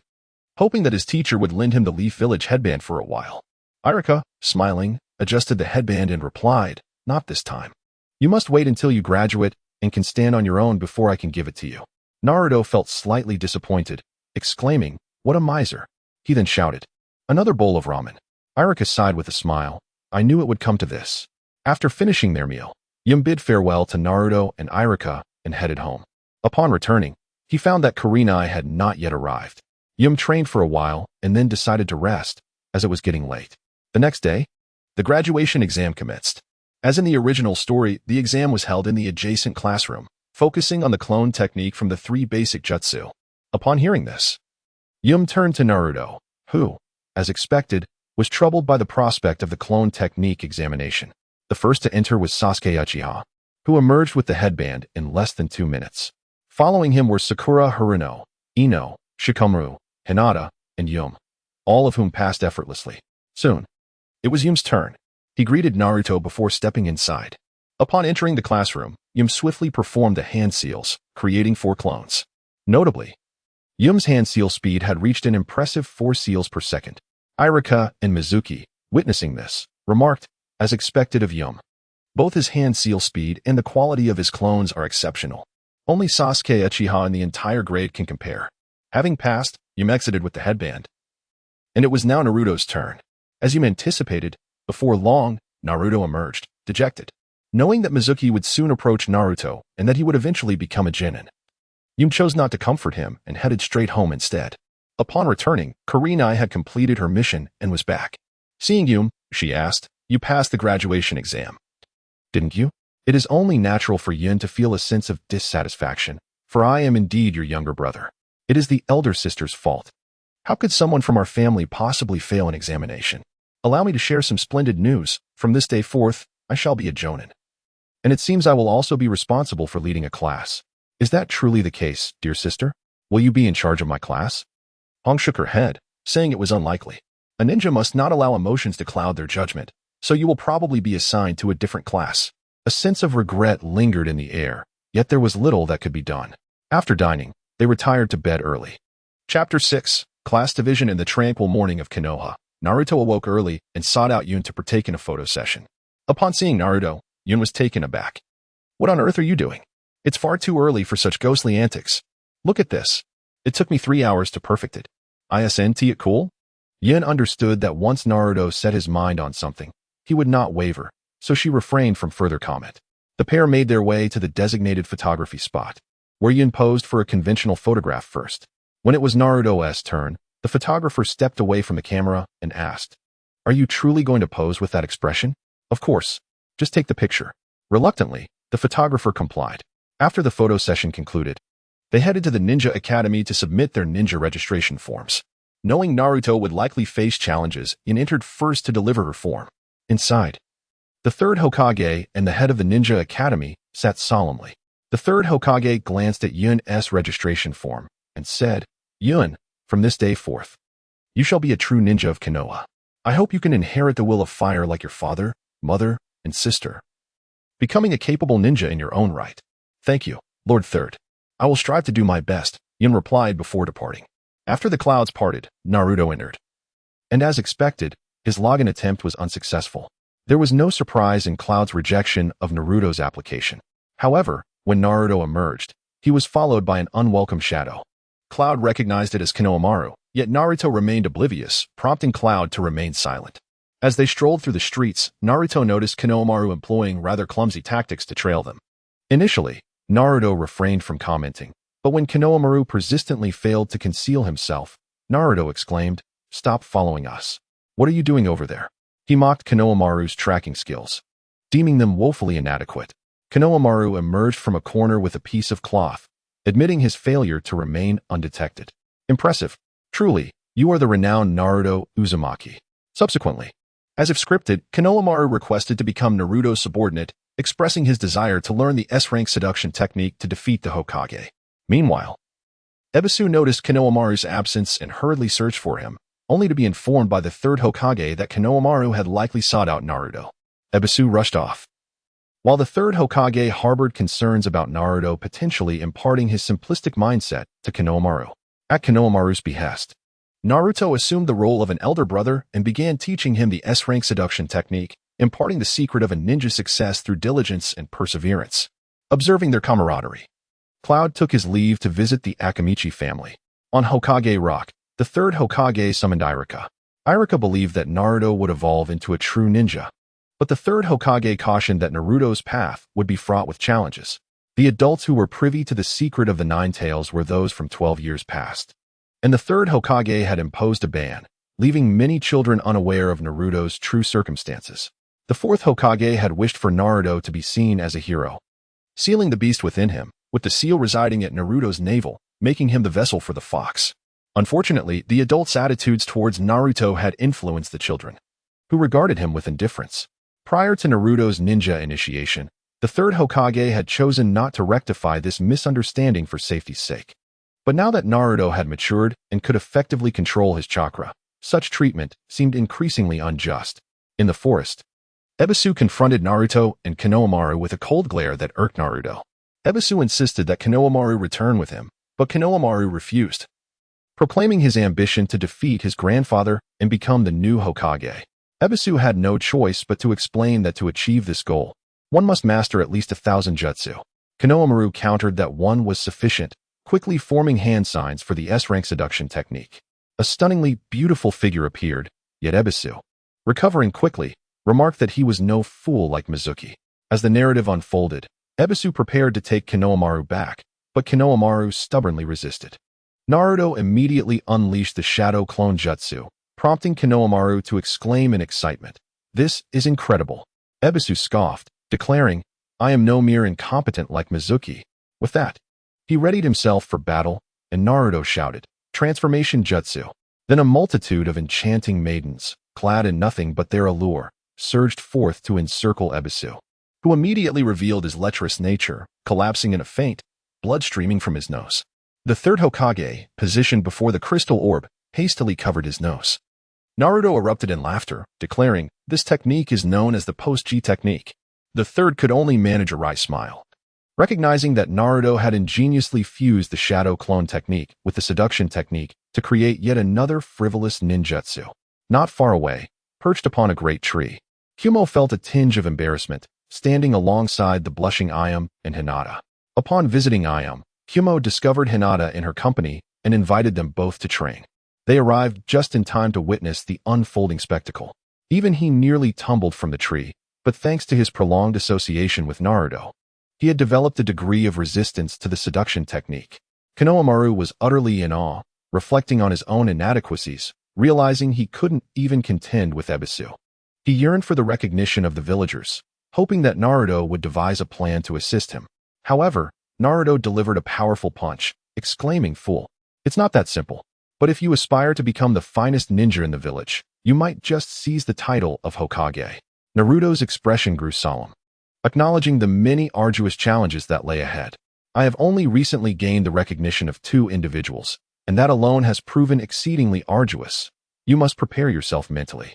hoping that his teacher would lend him the Leaf Village headband for a while. Irika, smiling, adjusted the headband and replied, "Not this time. You must wait until you graduate and can stand on your own before I can give it to you." Naruto felt slightly disappointed, exclaiming, "What a miser." He then shouted, "Another bowl of ramen." Irika sighed with a smile. "I knew it would come to this." After finishing their meal, Yum bid farewell to Naruto and Irika and headed home. Upon returning, he found that Kurenai had not yet arrived. Yum trained for a while and then decided to rest, as it was getting late. The next day, the graduation exam commenced. As in the original story, the exam was held in the adjacent classroom, focusing on the clone technique from the 3 basic jutsu. Upon hearing this, Yum turned to Naruto, who, as expected, was troubled by the prospect of the clone technique examination. The first to enter was Sasuke Uchiha, who emerged with the headband in less than 2 minutes. Following him were Sakura Haruno, Ino, Shikamaru, Hinata, and Yum, all of whom passed effortlessly. Soon, it was Yum's turn. He greeted Naruto before stepping inside. Upon entering the classroom, Yum swiftly performed the hand seals, creating 4 clones. Notably, Yum's hand seal speed had reached an impressive 4 seals per second. Irika and Mizuki, witnessing this, remarked, as expected of Yum, both his hand seal speed and the quality of his clones are exceptional. Only Sasuke Uchiha in the entire grade can compare. Having passed, Yum exited with the headband. And it was now Naruto's turn. As Yum anticipated, before long, Naruto emerged, dejected. Knowing that Mizuki would soon approach Naruto and that he would eventually become a genin, Yum chose not to comfort him and headed straight home instead. Upon returning, Kurenai had completed her mission and was back. Seeing Yum, she asked, "You passed the graduation exam, didn't you?" It is only natural for Yin to feel a sense of dissatisfaction, for I am indeed your younger brother. It is the elder sister's fault. How could someone from our family possibly fail an examination? Allow me to share some splendid news. From this day forth, I shall be a jonin. And it seems I will also be responsible for leading a class. Is that truly the case, dear sister? Will you be in charge of my class? Hong shook her head, saying it was unlikely. A ninja must not allow emotions to cloud their judgment, so you will probably be assigned to a different class. A sense of regret lingered in the air, yet there was little that could be done. After dining, they retired to bed early. Chapter 6, Class Division. In the tranquil morning of Konoha, Naruto awoke early and sought out Yun to partake in a photo session. Upon seeing Naruto, Yun was taken aback. "What on earth are you doing? It's far too early for such ghostly antics. Look at this." It took me 3 hours to perfect it. Isn't it cool? Yin understood that once Naruto set his mind on something, he would not waver, so she refrained from further comment. The pair made their way to the designated photography spot, where Yin posed for a conventional photograph first. When it was Naruto's turn, the photographer stepped away from the camera and asked, "Are you truly going to pose with that expression?" "Of course. Just take the picture." Reluctantly, the photographer complied. After the photo session concluded, they headed to the Ninja Academy to submit their ninja registration forms. Knowing Naruto would likely face challenges, Yin entered first to deliver her form. Inside, the third Hokage and the head of the Ninja Academy sat solemnly. The third Hokage glanced at Yun's registration form and said, "Yun, from this day forth, you shall be a true ninja of Konoha. I hope you can inherit the will of fire like your father, mother, and sister, becoming a capable ninja in your own right." "Thank you, Lord Third. I will strive to do my best," Yun replied before departing. After the clouds parted, Naruto entered. And as expected, his login attempt was unsuccessful. There was no surprise in Cloud's rejection of Naruto's application. However, when Naruto emerged, he was followed by an unwelcome shadow. Cloud recognized it as Konohamaru, yet Naruto remained oblivious, prompting Cloud to remain silent. As they strolled through the streets, Naruto noticed Konohamaru employing rather clumsy tactics to trail them. Initially, Naruto refrained from commenting, but when Konohamaru persistently failed to conceal himself, Naruto exclaimed, "Stop following us. What are you doing over there?" He mocked Konohamaru's tracking skills, deeming them woefully inadequate. Konohamaru emerged from a corner with a piece of cloth, admitting his failure to remain undetected. "Impressive. Truly, you are the renowned Naruto Uzumaki." Subsequently, as if scripted, Konohamaru requested to become Naruto's subordinate, expressing his desire to learn the S-rank seduction technique to defeat the Hokage. Meanwhile, Ebisu noticed Konohamaru's absence and hurriedly searched for him, only to be informed by the third Hokage that Konohamaru had likely sought out Naruto. Ebisu rushed off. While the third Hokage harbored concerns about Naruto potentially imparting his simplistic mindset to Konohamaru. At Konohamaru's behest, Naruto assumed the role of an elder brother and began teaching him the S-rank seduction technique, imparting the secret of a ninja's success through diligence and perseverance. Observing their camaraderie, Cloud took his leave to visit the Akamichi family. On Hokage Rock, the third Hokage summoned Iruka. Iruka believed that Naruto would evolve into a true ninja, but the third Hokage cautioned that Naruto's path would be fraught with challenges. The adults who were privy to the secret of the Nine Tails were those from 12 years past, and the third Hokage had imposed a ban, leaving many children unaware of Naruto's true circumstances. The fourth Hokage had wished for Naruto to be seen as a hero, sealing the beast within him, with the seal residing at Naruto's navel, making him the vessel for the fox. Unfortunately, the adults' attitudes towards Naruto had influenced the children, who regarded him with indifference. Prior to Naruto's ninja initiation, the third Hokage had chosen not to rectify this misunderstanding for safety's sake. But now that Naruto had matured and could effectively control his chakra, such treatment seemed increasingly unjust. In the forest, Ebisu confronted Naruto and Konohamaru with a cold glare that irked Naruto. Ebisu insisted that Konohamaru return with him, but Konohamaru refused, proclaiming his ambition to defeat his grandfather and become the new Hokage. Ebisu had no choice but to explain that to achieve this goal, one must master at least 1,000 jutsu. Konohamaru countered that one was sufficient, quickly forming hand signs for the S-rank seduction technique. A stunningly beautiful figure appeared, yet Ebisu, recovering quickly, remarked that he was no fool like Mizuki. As the narrative unfolded, Ebisu prepared to take Konohamaru back, but Konohamaru stubbornly resisted. Naruto immediately unleashed the Shadow Clone Jutsu, prompting Konohamaru to exclaim in excitement, "This is incredible." Ebisu scoffed, declaring, "I am no mere incompetent like Mizuki." With that, he readied himself for battle, and Naruto shouted, "Transformation Jutsu." Then a multitude of enchanting maidens, clad in nothing but their allure, surged forth to encircle Ebisu, who immediately revealed his lecherous nature, collapsing in a faint, blood streaming from his nose. The third Hokage, positioned before the crystal orb, hastily covered his nose. Naruto erupted in laughter, declaring, "This technique is known as the post-G technique." The third could only manage a wry smile, recognizing that Naruto had ingeniously fused the shadow clone technique with the seduction technique to create yet another frivolous ninjutsu. Not far away, perched upon a great tree, Kumo felt a tinge of embarrassment, standing alongside the blushing Ayame and Hinata. Upon visiting Ayame, Kumo discovered Hinata in her company and invited them both to train. They arrived just in time to witness the unfolding spectacle. Even he nearly tumbled from the tree, but thanks to his prolonged association with Naruto, he had developed a degree of resistance to the seduction technique. Konoha was utterly in awe, reflecting on his own inadequacies, realizing he couldn't even contend with Ebisu. He yearned for the recognition of the villagers, hoping that Naruto would devise a plan to assist him. However, Naruto delivered a powerful punch, exclaiming, "Fool, it's not that simple. But if you aspire to become the finest ninja in the village, you might just seize the title of Hokage." Naruto's expression grew solemn, acknowledging the many arduous challenges that lay ahead. "I have only recently gained the recognition of 2 individuals, and that alone has proven exceedingly arduous. You must prepare yourself mentally."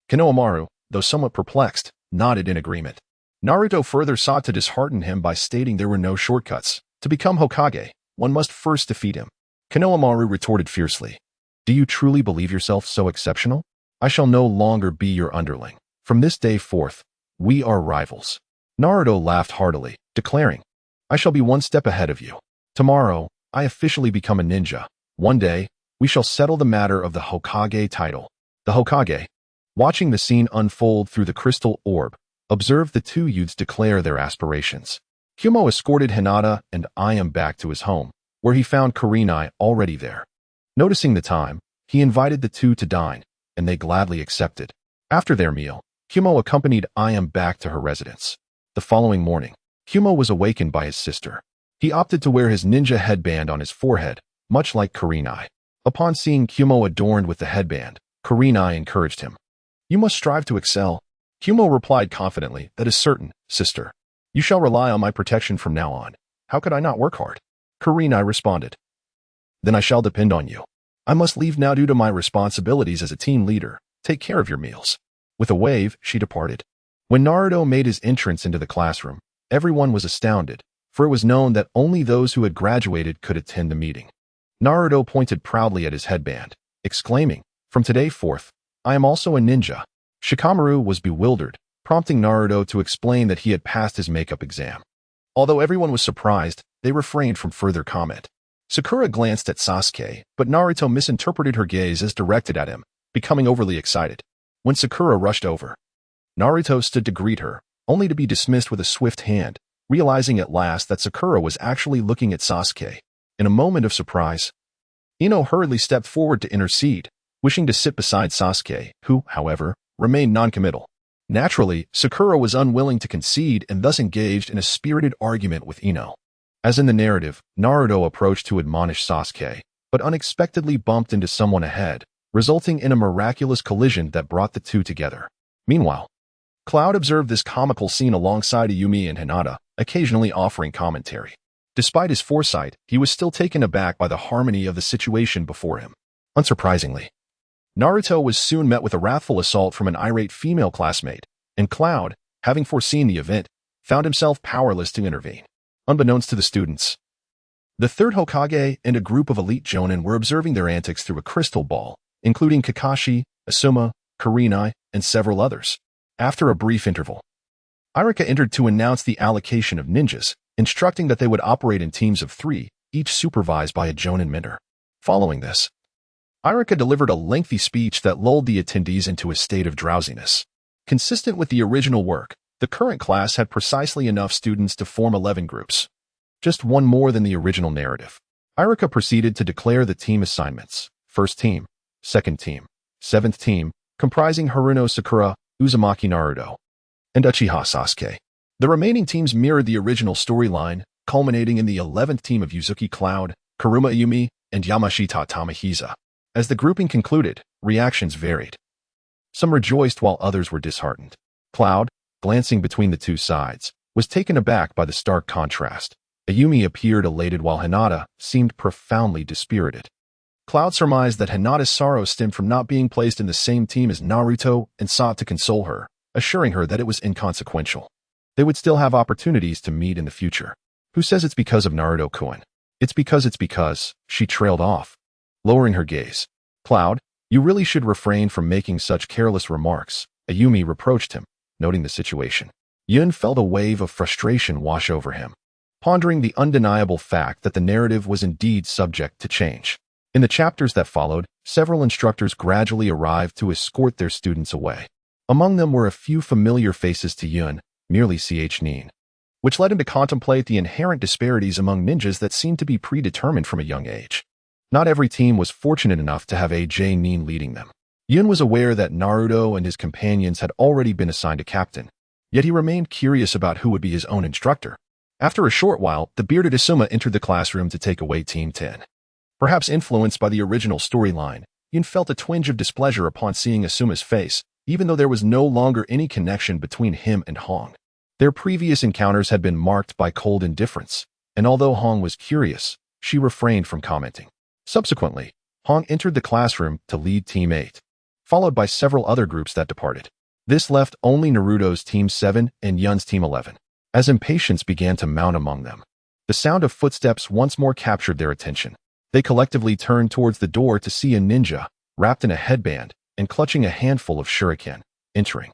Konoha, though somewhat perplexed, nodded in agreement. Naruto further sought to dishearten him by stating there were no shortcuts. To become Hokage, one must first defeat him. Konoha retorted fiercely, "Do you truly believe yourself so exceptional? I shall no longer be your underling. From this day forth, we are rivals." Naruto laughed heartily, declaring, "I shall be one step ahead of you. Tomorrow, I officially become a ninja. One day, we shall settle the matter of the Hokage title." The Hokage, watching the scene unfold through the crystal orb, observed the 2 youths declare their aspirations. Kumo escorted Hinata and Ayam back to his home, where he found Kurenai already there. Noticing the time, he invited the 2 to dine, and they gladly accepted. After their meal, Kumo accompanied Ayam back to her residence. The following morning, Kumo was awakened by his sister. He opted to wear his ninja headband on his forehead, much like Kurenai. Upon seeing Kumo adorned with the headband, Kurenai encouraged him. "You must strive to excel." Kumo replied confidently, "That is certain, sister. You shall rely on my protection from now on. How could I not work hard?" Kurenai responded, "Then I shall depend on you. I must leave now due to my responsibilities as a team leader. Take care of your meals." With a wave, she departed. When Naruto made his entrance into the classroom, everyone was astounded, for it was known that only those who had graduated could attend the meeting. Naruto pointed proudly at his headband, exclaiming, "From today forth, I am also a ninja." Shikamaru was bewildered, prompting Naruto to explain that he had passed his makeup exam. Although everyone was surprised, they refrained from further comment. Sakura glanced at Sasuke, but Naruto misinterpreted her gaze as directed at him, becoming overly excited. When Sakura rushed over, Naruto stood to greet her, only to be dismissed with a swift hand, realizing at last that Sakura was actually looking at Sasuke. In a moment of surprise, Ino hurriedly stepped forward to intercede, wishing to sit beside Sasuke, who, however, remained noncommittal. Naturally, Sakura was unwilling to concede and thus engaged in a spirited argument with Ino. As in the narrative, Naruto approached to admonish Sasuke, but unexpectedly bumped into someone ahead, resulting in a miraculous collision that brought the 2 together. Meanwhile, Cloud observed this comical scene alongside Ayumi and Hinata, occasionally offering commentary. Despite his foresight, he was still taken aback by the harmony of the situation before him. Unsurprisingly, Naruto was soon met with a wrathful assault from an irate female classmate, and Cloud, having foreseen the event, found himself powerless to intervene. Unbeknownst to the students, the 3rd Hokage and a group of elite jonin were observing their antics through a crystal ball, including Kakashi, Asuma, Kurenai, and several others. After a brief interval, Iruka entered to announce the allocation of ninjas, instructing that they would operate in teams of 3, each supervised by a jonin mentor. Following this, Iruka delivered a lengthy speech that lulled the attendees into a state of drowsiness. Consistent with the original work, the current class had precisely enough students to form 11 groups, just one more than the original narrative. Iruka proceeded to declare the team assignments: 1st team, 2nd team, 7th team, comprising Haruno Sakura, Uzumaki Naruto, and Uchiha Sasuke. The remaining teams mirrored the original storyline, culminating in the 11th team of Yuzuki Cloud, Kuruma Ayumi, and Yamashita Tamahiza. As the grouping concluded, reactions varied. Some rejoiced while others were disheartened. Cloud, glancing between the 2 sides, was taken aback by the stark contrast. Ayumi appeared elated while Hinata seemed profoundly dispirited. Cloud surmised that Hinata's sorrow stemmed from not being placed in the same team as Naruto and sought to console her, assuring her that it was inconsequential. They would still have opportunities to meet in the future. Who says it's because of Naruto-kun? It's because, she trailed off, lowering her gaze. Cloud, you really should refrain from making such careless remarks, Ayumi reproached him, noting the situation. Yun felt a wave of frustration wash over him, pondering the undeniable fact that the narrative was indeed subject to change. In the chapters that followed, several instructors gradually arrived to escort their students away. Among them were a few familiar faces to Yun, merely Nin, which led him to contemplate the inherent disparities among ninjas that seemed to be predetermined from a young age. Not every team was fortunate enough to have Nin leading them. Yun was aware that Naruto and his companions had already been assigned a captain, yet he remained curious about who would be his own instructor. After a short while, the bearded Asuma entered the classroom to take away Team 10. Perhaps influenced by the original storyline, Yun felt a twinge of displeasure upon seeing Asuma's face, even though there was no longer any connection between him and Hong. Their previous encounters had been marked by cold indifference, and although Hong was curious, she refrained from commenting. Subsequently, Hong entered the classroom to lead Team 8, followed by several other groups that departed. This left only Naruto's Team 7 and Yun's Team 11, as impatience began to mount among them. The sound of footsteps once more captured their attention. They collectively turned towards the door to see a ninja, wrapped in a headband and clutching a handful of shuriken, entering.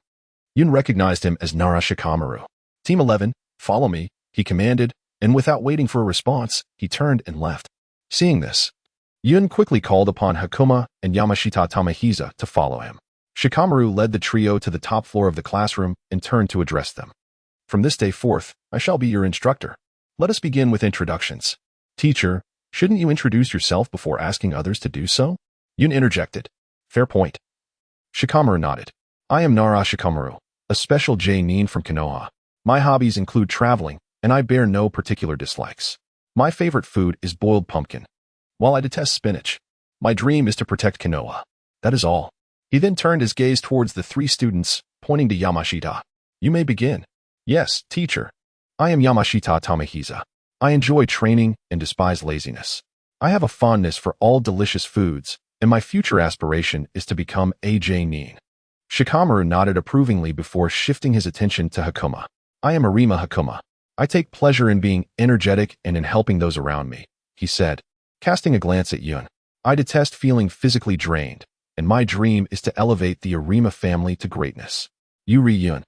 Yun recognized him as Nara Shikamaru. Team 11, follow me, he commanded, and without waiting for a response, he turned and left. Seeing this, Yun quickly called upon Hakuma and Yamashita Tamahisa to follow him. Shikamaru led the trio to the top floor of the classroom and turned to address them. From this day forth, I shall be your instructor. Let us begin with introductions. Teacher, shouldn't you introduce yourself before asking others to do so? Yun interjected. Fair point. Shikamaru nodded. I am Nara Shikamaru, a special Nin from Konoha. My hobbies include traveling, and I bear no particular dislikes. My favorite food is boiled pumpkin. While I detest spinach, my dream is to protect Konoha. That is all. He then turned his gaze towards the three students, pointing to Yamashita. You may begin. Yes, teacher. I am Yamashita Tamahisa. I enjoy training and despise laziness. I have a fondness for all delicious foods, and my future aspiration is to become a Nin. Shikamaru nodded approvingly before shifting his attention to Hakuma. I am Arima Hakuma. I take pleasure in being energetic and in helping those around me, he said, casting a glance at Yun. I detest feeling physically drained, and my dream is to elevate the Arima family to greatness. Yuri Yun.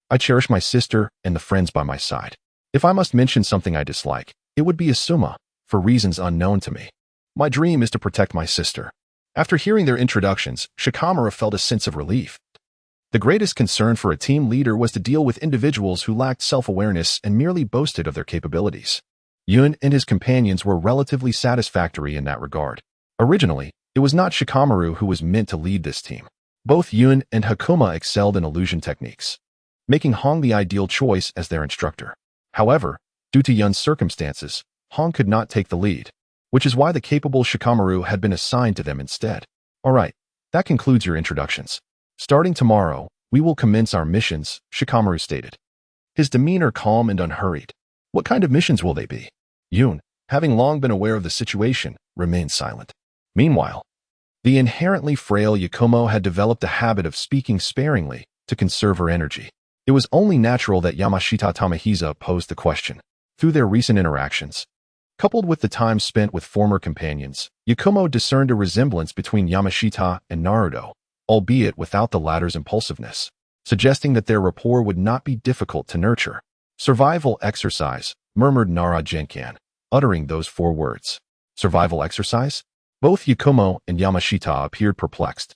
I cherish my sister and the friends by my side. If I must mention something I dislike, it would be Asuma, for reasons unknown to me. My dream is to protect my sister. After hearing their introductions, Shikamaru felt a sense of relief. The greatest concern for a team leader was to deal with individuals who lacked self-awareness and merely boasted of their capabilities. Yun and his companions were relatively satisfactory in that regard. Originally, it was not Shikamaru who was meant to lead this team. Both Yun and Hakuma excelled in illusion techniques, making Hong the ideal choice as their instructor. However, due to Yun's circumstances, Hong could not take the lead, which is why the capable Shikamaru had been assigned to them instead. Alright, that concludes your introductions. Starting tomorrow, we will commence our missions, Shikamaru stated, his demeanor calm and unhurried. What kind of missions will they be? Yun, having long been aware of the situation, remained silent. Meanwhile, the inherently frail Yakumo had developed a habit of speaking sparingly to conserve her energy. It was only natural that Yamashita Tamahisa posed the question. Through their recent interactions, coupled with the time spent with former companions, Yakumo discerned a resemblance between Yamashita and Naruto, albeit without the latter's impulsiveness, suggesting that their rapport would not be difficult to nurture. Survival exercise, murmured Nara Genkan, uttering those four words. Survival exercise? Both Yakumo and Yamashita appeared perplexed,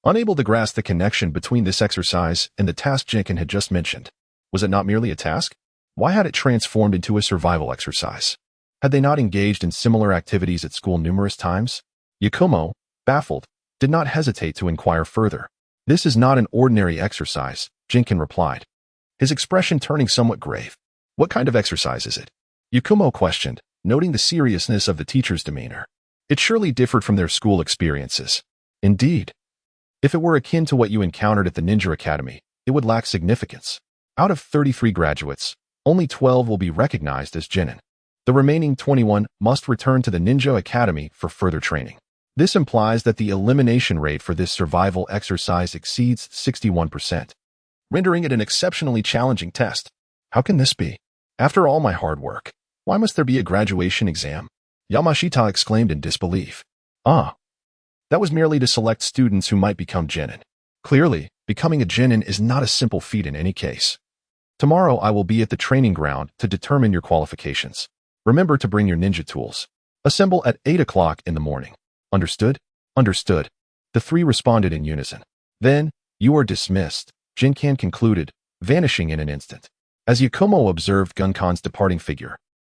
unable to grasp the connection between this exercise and the task Genkan had just mentioned. Was it not merely a task? Why had it transformed into a survival exercise? Had they not engaged in similar activities at school numerous times? Yakumo, baffled, did not hesitate to inquire further. This is not an ordinary exercise, Genkan replied, his expression turning somewhat grave. What kind of exercise is it? Yakumo questioned, noting the seriousness of the teacher's demeanor. It surely differed from their school experiences. Indeed. If it were akin to what you encountered at the Ninja Academy, it would lack significance. Out of 33 graduates, only 12 will be recognized as Genin. The remaining 21 must return to the Ninja Academy for further training. This implies that the elimination rate for this survival exercise exceeds 61%, rendering it an exceptionally challenging test. How can this be? After all my hard work, why must there be a graduation exam? Yamashita exclaimed in disbelief. Ah. That was merely to select students who might become Genin. Clearly, becoming a Genin is not a simple feat in any case. Tomorrow I will be at the training ground to determine your qualifications. Remember to bring your ninja tools. Assemble at 8 o'clock in the morning. Understood? Understood. The three responded in unison. Then, you are dismissed, Jinkan concluded, vanishing in an instant. As Yakumo observed Gunkan's departing figure,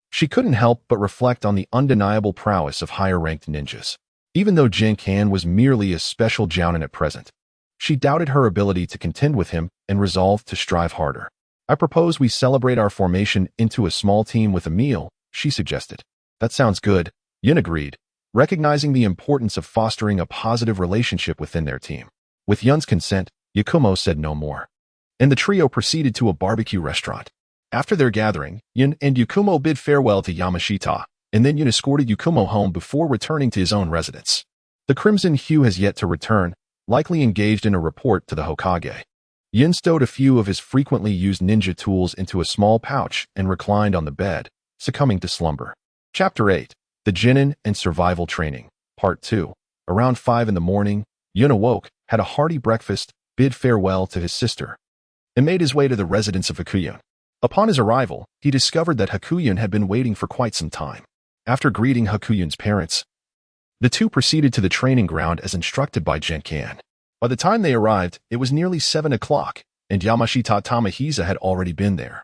she couldn't help but reflect on the undeniable prowess of higher-ranked ninjas. Even though Jinkan was merely a special jounin at present, she doubted her ability to contend with him and resolved to strive harder. I propose we celebrate our formation into a small team with a meal, she suggested. That sounds good, Yin agreed, recognizing the importance of fostering a positive relationship within their team. With Yun's consent, Yakumo said no more, and the trio proceeded to a barbecue restaurant. After their gathering, Yun and Yakumo bid farewell to Yamashita, and then Yun escorted Yakumo home before returning to his own residence. The Crimson Hue has yet to return, likely engaged in a report to the Hokage. Yun stowed a few of his frequently used ninja tools into a small pouch and reclined on the bed, succumbing to slumber. Chapter 8. The Genin and Survival Training, Part 2. Around 5 in the morning, Yun awoke, had a hearty breakfast, bid farewell to his sister, and made his way to the residence of Hakuyun. Upon his arrival, he discovered that Hakuyun had been waiting for quite some time. After greeting Hakuyun's parents, the two proceeded to the training ground as instructed by Jinkan. By the time they arrived, it was nearly 7 o'clock, and Yamashita Tamahisa had already been there,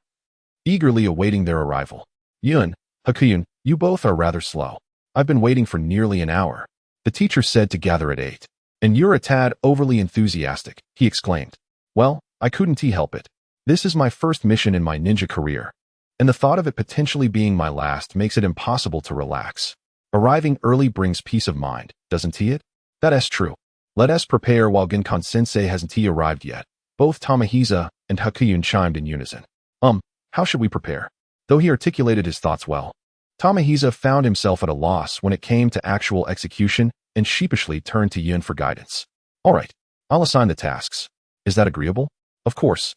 eagerly awaiting their arrival. Yun, Hakuyun, you both are rather slow. I've been waiting for nearly an hour, the teacher said to gather at 8. And you're a tad overly enthusiastic, he exclaimed. Well, I couldn't help it. This is my first mission in my ninja career, and the thought of it potentially being my last makes it impossible to relax. Arriving early brings peace of mind, doesn't it? That is true. Let us prepare while Ginkan-sensei hasn't arrived yet. Both Tamahisa and Hakuyun chimed in unison. How should we prepare? Though he articulated his thoughts well, Tamahisa found himself at a loss when it came to actual execution and sheepishly turned to Yun for guidance. All right, I'll assign the tasks. Is that agreeable? Of course.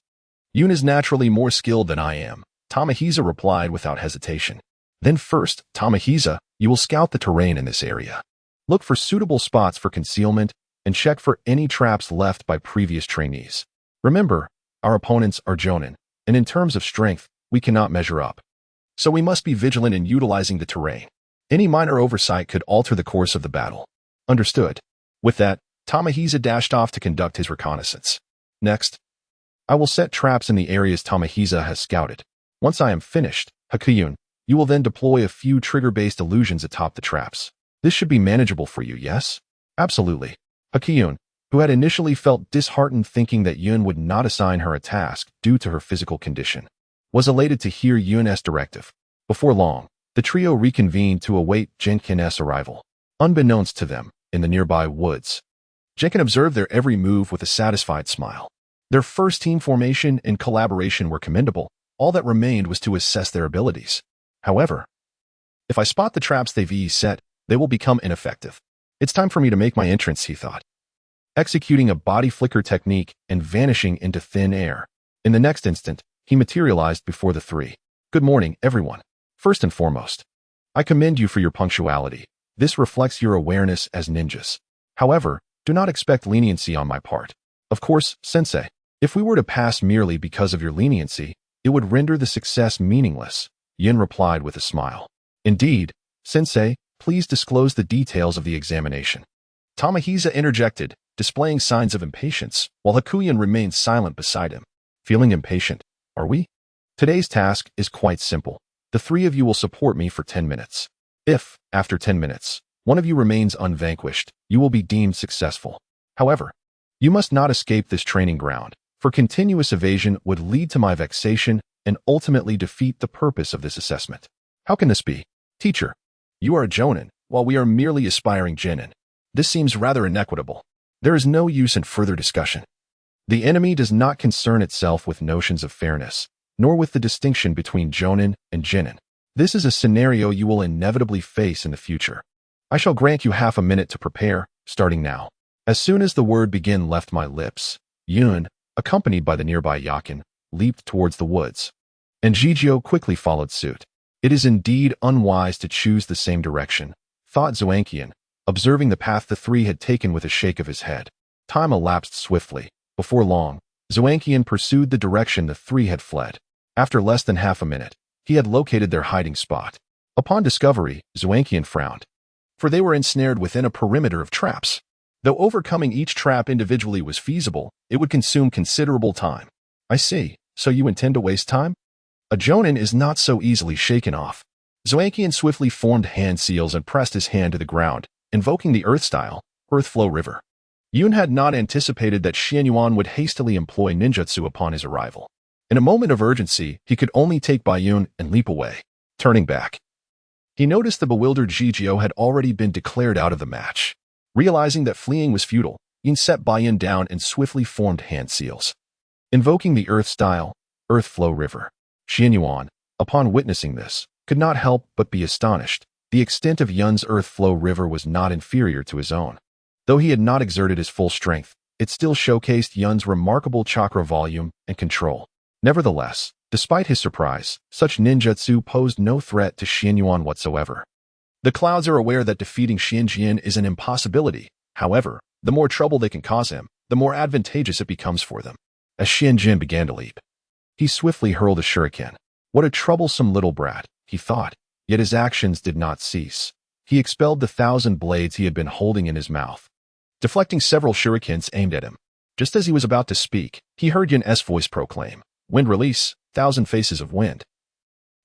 Yun is naturally more skilled than I am, Tamahisa replied without hesitation. Then first, Tamahisa, you will scout the terrain in this area. Look for suitable spots for concealment and check for any traps left by previous trainees. Remember, our opponents are Jonin, and in terms of strength, we cannot measure up. So we must be vigilant in utilizing the terrain. Any minor oversight could alter the course of the battle. Understood. With that, Tamahisa dashed off to conduct his reconnaissance. Next, I will set traps in the areas Tamahisa has scouted. Once I am finished, Hakuyun, you will then deploy a few trigger-based illusions atop the traps. This should be manageable for you, yes? Absolutely. Hakuyun, who had initially felt disheartened thinking that Yun would not assign her a task due to her physical condition, was elated to hear Yun's directive. Before long, the trio reconvened to await Jinkan's arrival. Unbeknownst to them, in the nearby woods, Jinkan observed their every move with a satisfied smile. Their first team formation and collaboration were commendable. All that remained was to assess their abilities. However, if I spot the traps they've set, they will become ineffective. It's time for me to make my entrance, he thought, executing a body flicker technique and vanishing into thin air. In the next instant, he materialized before the three. Good morning, everyone. First and foremost, I commend you for your punctuality. This reflects your awareness as ninjas. However, do not expect leniency on my part. Of course, sensei, if we were to pass merely because of your leniency, it would render the success meaningless, Yin replied with a smile. Indeed, sensei, please disclose the details of the examination. Tamahisa interjected, displaying signs of impatience, while Hakuyun remained silent beside him. Feeling impatient, are we? Today's task is quite simple. The three of you will support me for 10 minutes. If, after 10 minutes, one of you remains unvanquished, you will be deemed successful. However, you must not escape this training ground, for continuous evasion would lead to my vexation and ultimately defeat the purpose of this assessment. How can this be? Teacher, you are a Jonin, while we are merely aspiring Genin. This seems rather inequitable. There is no use in further discussion. The enemy does not concern itself with notions of fairness, nor with the distinction between Jonin and Genin. This is a scenario you will inevitably face in the future. I shall grant you half a minute to prepare, starting now. As soon as the word begin left my lips, Yun, accompanied by the nearby Yakin, leaped towards the woods, and Jijio quickly followed suit. It is indeed unwise to choose the same direction, thought Zoankian, observing the path the three had taken with a shake of his head. Time elapsed swiftly. Before long, Zoankian pursued the direction the three had fled. After less than half a minute, he had located their hiding spot. Upon discovery, Zoankian frowned. for they were ensnared within a perimeter of traps. Though overcoming each trap individually was feasible, it would consume considerable time. I see. So you intend to waste time? A Jonin is not so easily shaken off. Zoankian swiftly formed hand seals and pressed his hand to the ground, invoking the Earth-style, Earth Flow River. Yun had not anticipated that Xianyuan would hastily employ ninjutsu upon his arrival. In a moment of urgency, he could only take Bayun and leap away, turning back. He noticed the bewildered Jijio had already been declared out of the match. Realizing that fleeing was futile, Yun set Bayun down and swiftly formed hand seals. Invoking the Earth-style, Earth Flow River. Xianyuan, upon witnessing this, could not help but be astonished. The extent of Yun's Earth Flow River was not inferior to his own. Though he had not exerted his full strength, it still showcased Yun's remarkable chakra volume and control. Nevertheless, despite his surprise, such ninjutsu posed no threat to Xianyuan whatsoever. The clouds are aware that defeating Xianjian is an impossibility. However, the more trouble they can cause him, the more advantageous it becomes for them. As Xianjin began to leap, he swiftly hurled a shuriken. What a troublesome little brat, he thought, yet his actions did not cease. He expelled the 1,000 blades he had been holding in his mouth, deflecting several shurikens aimed at him. Just as he was about to speak, he heard Yun's voice proclaim, "Wind release, 1,000 faces of wind,"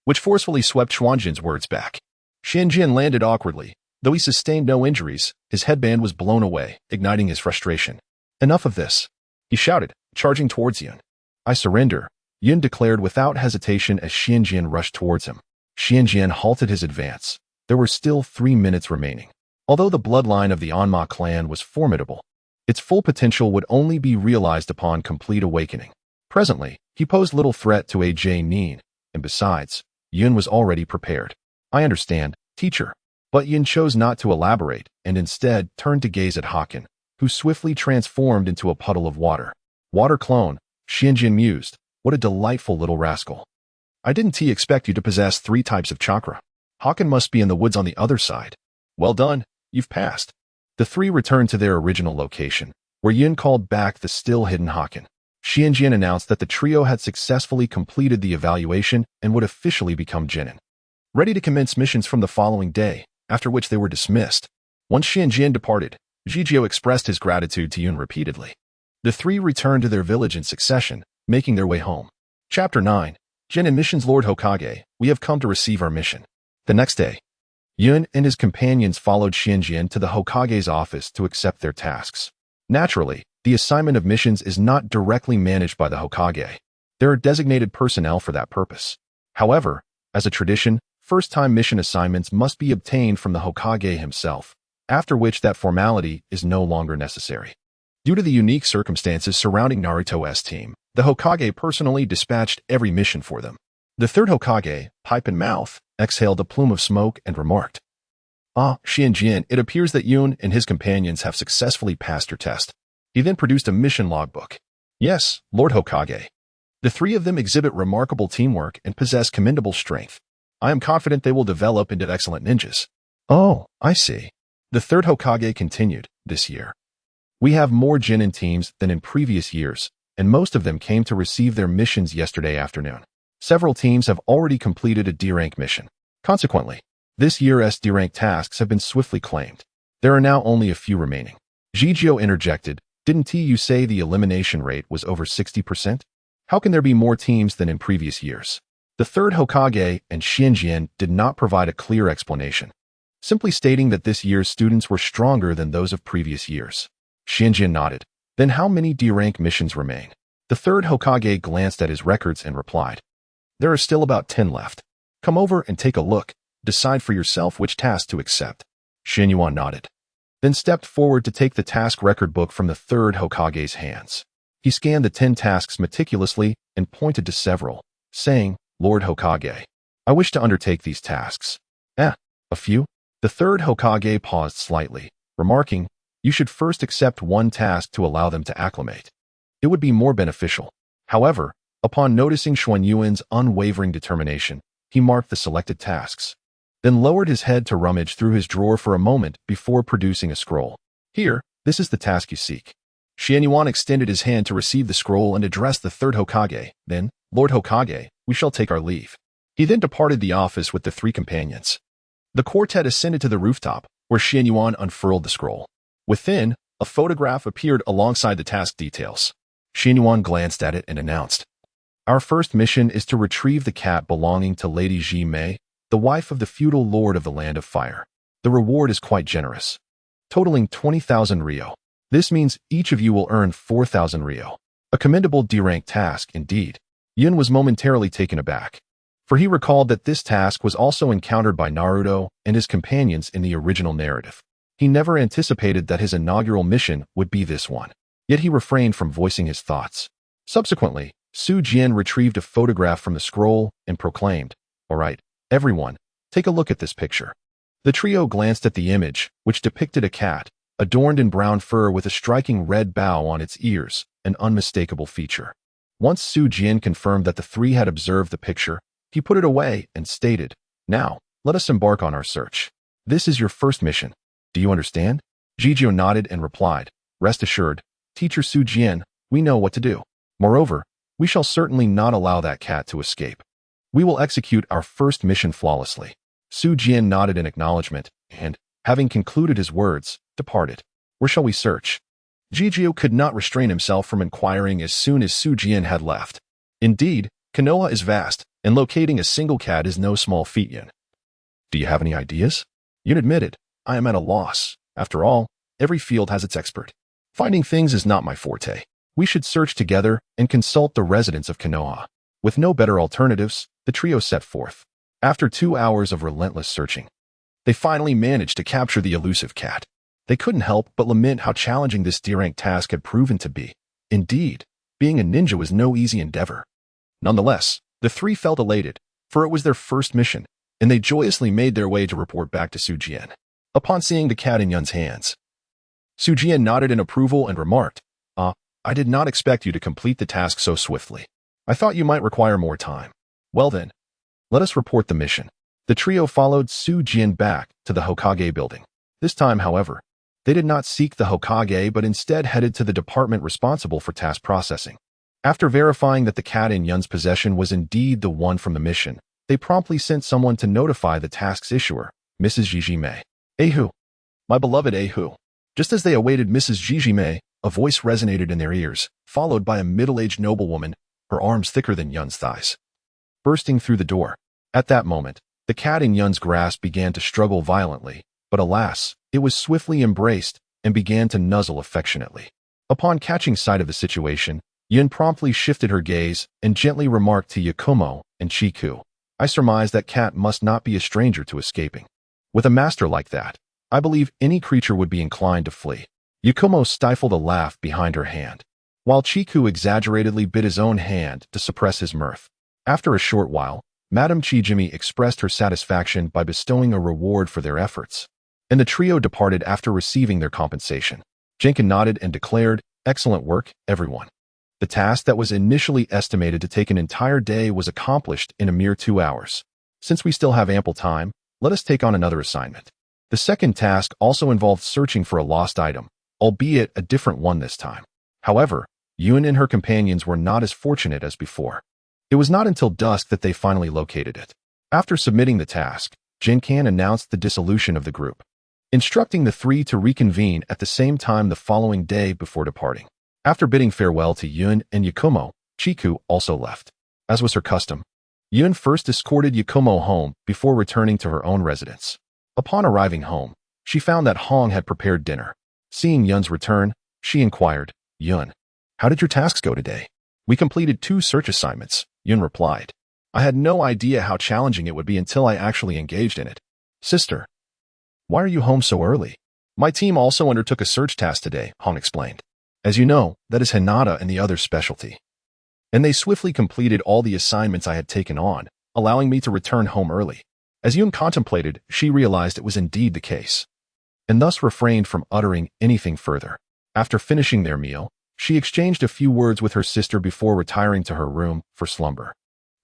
which forcefully swept Xuanjin's words back. Xianjin landed awkwardly. Though he sustained no injuries, his headband was blown away, igniting his frustration. "Enough of this," he shouted, charging towards Yun. "I surrender," Yun declared without hesitation as Xianjin rushed towards him. Xianjin halted his advance. There were still 3 minutes remaining. Although the bloodline of the Anma clan was formidable, its full potential would only be realized upon complete awakening. Presently, he posed little threat to AJ Nin, and besides, Yun was already prepared. "I understand, teacher." But Yun chose not to elaborate and instead turned to gaze at Haken, who swiftly transformed into a puddle of water. "Water clone," Xianjin mused. "What a delightful little rascal. I didn't expect you to possess 3 types of chakra. Haken must be in the woods on the other side." "Well done, you've passed." The 3 returned to their original location, where Yun called back the still-hidden Haken. Xianjin announced that the trio had successfully completed the evaluation and would officially become genin, ready to commence missions from the following day, after which they were dismissed. Once Xianjin departed, Jijio expressed his gratitude to Yun repeatedly. The 3 returned to their village in succession, making their way home. Chapter 9. Genin Missions. Lord Hokage, we have come to receive our mission. The next day, Yun and his companions followed Xianjin to the Hokage's office to accept their tasks. Naturally, the assignment of missions is not directly managed by the Hokage. There are designated personnel for that purpose. However, as a tradition, first-time mission assignments must be obtained from the Hokage himself, after which that formality is no longer necessary. Due to the unique circumstances surrounding Naruto's team, the Hokage personally dispatched every mission for them. The third Hokage, pipe in mouth, exhaled a plume of smoke and remarked, "Ah, Xianjin, it appears that Yun and his companions have successfully passed your test." He then produced a mission logbook. "Yes, Lord Hokage. The 3 of them exhibit remarkable teamwork and possess commendable strength. I am confident they will develop into excellent ninjas." "Oh, I see." The third Hokage continued, "This year, we have more genin teams than in previous years, and most of them came to receive their missions yesterday afternoon. Several teams have already completed a D-rank mission. Consequently, this year's D-rank tasks have been swiftly claimed. There are now only a few remaining." Jijio interjected, "Didn't you say the elimination rate was over 60%? How can there be more teams than in previous years?" The third Hokage and Xianjin did not provide a clear explanation, simply stating that this year's students were stronger than those of previous years. Xianjin nodded. "Then how many D-rank missions remain?" The third Hokage glanced at his records and replied, "There are still about 10 left. Come over and take a look. Decide for yourself which task to accept." Xianyuan nodded, then stepped forward to take the task record book from the third Hokage's hands. He scanned the 10 tasks meticulously and pointed to several, saying, "Lord Hokage, I wish to undertake these tasks." A few?" The third Hokage paused slightly, remarking, "You should first accept one task to allow them to acclimate. It would be more beneficial." However, upon noticing Xuanyuan's unwavering determination, he marked the selected tasks, then lowered his head to rummage through his drawer for a moment before producing a scroll. "Here, this is the task you seek." Xianyuan extended his hand to receive the scroll and addressed the third Hokage. Then, "Lord Hokage, we shall take our leave." He then departed the office with the 3 companions. The quartet ascended to the rooftop, where Xianyuan unfurled the scroll. Within, a photograph appeared alongside the task details. Xianyuan glanced at it and announced, "Our first mission is to retrieve the cat belonging to Lady Ji Mei, the wife of the feudal lord of the Land of Fire. The reward is quite generous, totaling 20,000 Rio. This means each of you will earn 4,000 Rio. A commendable D-rank task, indeed." Yun was momentarily taken aback, for he recalled that this task was also encountered by Naruto and his companions in the original narrative. He never anticipated that his inaugural mission would be this one, yet he refrained from voicing his thoughts. Subsequently, Su Jian retrieved a photograph from the scroll and proclaimed, "All right, everyone, take a look at this picture." The trio glanced at the image, which depicted a cat, adorned in brown fur with a striking red bow on its ears, an unmistakable feature. Once Su Jian confirmed that the three had observed the picture, he put it away and stated, "Now, let us embark on our search. This is your first mission. Do you understand?" Jijio nodded and replied, "Rest assured, Teacher Su Jian, we know what to do. Moreover, we shall certainly not allow that cat to escape. We will execute our first mission flawlessly." Su Jian nodded in acknowledgement and, having concluded his words, departed. "Where shall we search?" Jijio could not restrain himself from inquiring as soon as Su Jian had left. Indeed, Konoha is vast, and locating a single cat is no small feat. Yun, "Do you have any ideas?" Yun admitted, "I am at a loss. After all, every field has its expert. Finding things is not my forte. We should search together and consult the residents of Konoha." With no better alternatives, the trio set forth. After 2 hours of relentless searching, they finally managed to capture the elusive cat. They couldn't help but lament how challenging this D-rank task had proven to be. Indeed, being a ninja was no easy endeavor. Nonetheless, the three felt elated, for it was their first mission, and they joyously made their way to report back to Su Jian. Upon seeing the cat in Yun's hands, Su Jian nodded in approval and remarked, "I did not expect you to complete the task so swiftly. I thought you might require more time. Well then, let us report the mission." The trio followed Su Jian back to the Hokage building. This time, however, they did not seek the Hokage but instead headed to the department responsible for task processing. After verifying that the cat in Yun's possession was indeed the one from the mission, they promptly sent someone to notify the task's issuer, Mrs. Ji Mei. "Ahu, my beloved Ahu." Just as they awaited Mrs. Ji Mei, a voice resonated in their ears, followed by a middle-aged noblewoman, her arms thicker than Yun's thighs, bursting through the door. At that moment, the cat in Yun's grasp began to struggle violently, but alas, it was swiftly embraced and began to nuzzle affectionately. Upon catching sight of the situation, Yun promptly shifted her gaze and gently remarked to Yakumo and Chiku, "I surmise that cat must not be a stranger to escaping. With a master like that, I believe any creature would be inclined to flee." Yakumo stifled a laugh behind her hand, while Chiku exaggeratedly bit his own hand to suppress his mirth. After a short while, Madame Chijimi expressed her satisfaction by bestowing a reward for their efforts, and the trio departed after receiving their compensation. Jenkin nodded and declared, "Excellent work, everyone." The task that was initially estimated to take an entire day was accomplished in a mere 2 hours. Since we still have ample time, let us take on another assignment. The second task also involved searching for a lost item, albeit a different one this time. However, Yun and her companions were not as fortunate as before. It was not until dusk that they finally located it. After submitting the task, Jinkan announced the dissolution of the group, instructing the three to reconvene at the same time the following day before departing. After bidding farewell to Yun and Yakumo, Chiku also left. As was her custom, Yun first escorted Yakumo home before returning to her own residence. Upon arriving home, she found that Hong had prepared dinner. Seeing Yun's return, she inquired, "Yun, how did your tasks go today?" "We completed 2 search assignments," Yun replied. "I had no idea how challenging it would be until I actually engaged in it." "Sister, why are you home so early?" "My team also undertook a search task today," Hong explained. "As you know, that is Hinata and the other's specialty. And they swiftly completed all the assignments I had taken on, allowing me to return home early." As Yun contemplated, she realized it was indeed the case, and thus refrained from uttering anything further. After finishing their meal, she exchanged a few words with her sister before retiring to her room for slumber.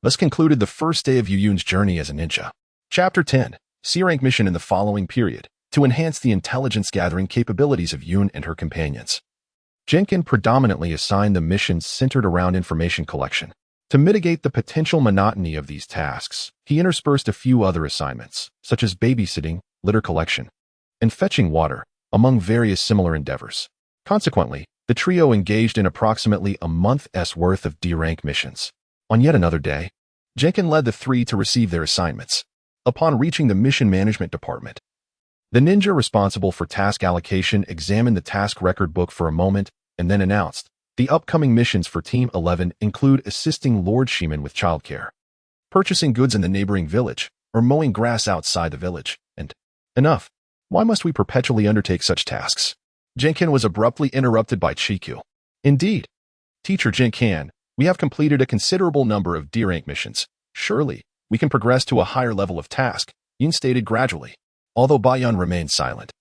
Thus concluded the first day of Yun's journey as a ninja. Chapter 10. C-rank mission in the following period, to enhance the intelligence-gathering capabilities of Yun and her companions. Jenkin predominantly assigned the missions centered around information collection. To mitigate the potential monotony of these tasks, he interspersed a few other assignments, such as babysitting, litter collection, and fetching water, among various similar endeavors. Consequently, the trio engaged in approximately a month's worth of D-rank missions. On yet another day, Jenkin led the three to receive their assignments. Upon reaching the mission management department, the ninja responsible for task allocation examined the task record book for a moment and then announced, the upcoming missions for Team 11 include assisting Lord Shiman with childcare, purchasing goods in the neighboring village, or mowing grass outside the village, and enough. Why must we perpetually undertake such tasks? Jenkin was abruptly interrupted by Chiku. Indeed, Teacher Jenkin, we have completed a considerable number of D-rank missions. Surely, we can progress to a higher level of task, Yun stated gradually, although Bayun remained silent.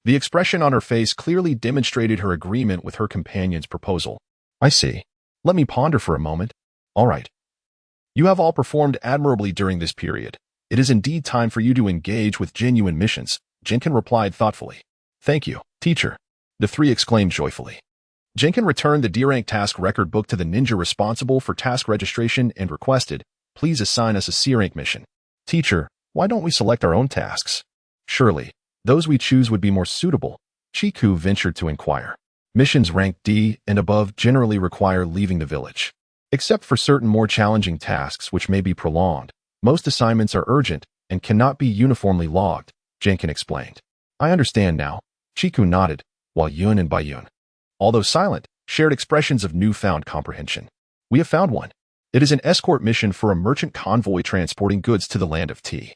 The expression on her face clearly demonstrated her agreement with her companion's proposal. I see. Let me ponder for a moment. All right. You have all performed admirably during this period. It is indeed time for you to engage with genuine missions, Jenkin replied thoughtfully. Thank you, teacher. The three exclaimed joyfully. Jenkin returned the D-rank task record book to the ninja responsible for task registration and requested, please assign us a C-rank mission. Teacher, why don't we select our own tasks? Surely, those we choose would be more suitable, Chiku ventured to inquire. Missions ranked D and above generally require leaving the village. Except for certain more challenging tasks which may be prolonged, most assignments are urgent and cannot be uniformly logged, Jenkin explained. I understand now, Chiku nodded, while Yun and Bayun, although silent, shared expressions of newfound comprehension. We have found one. It is an escort mission for a merchant convoy transporting goods to the land of tea.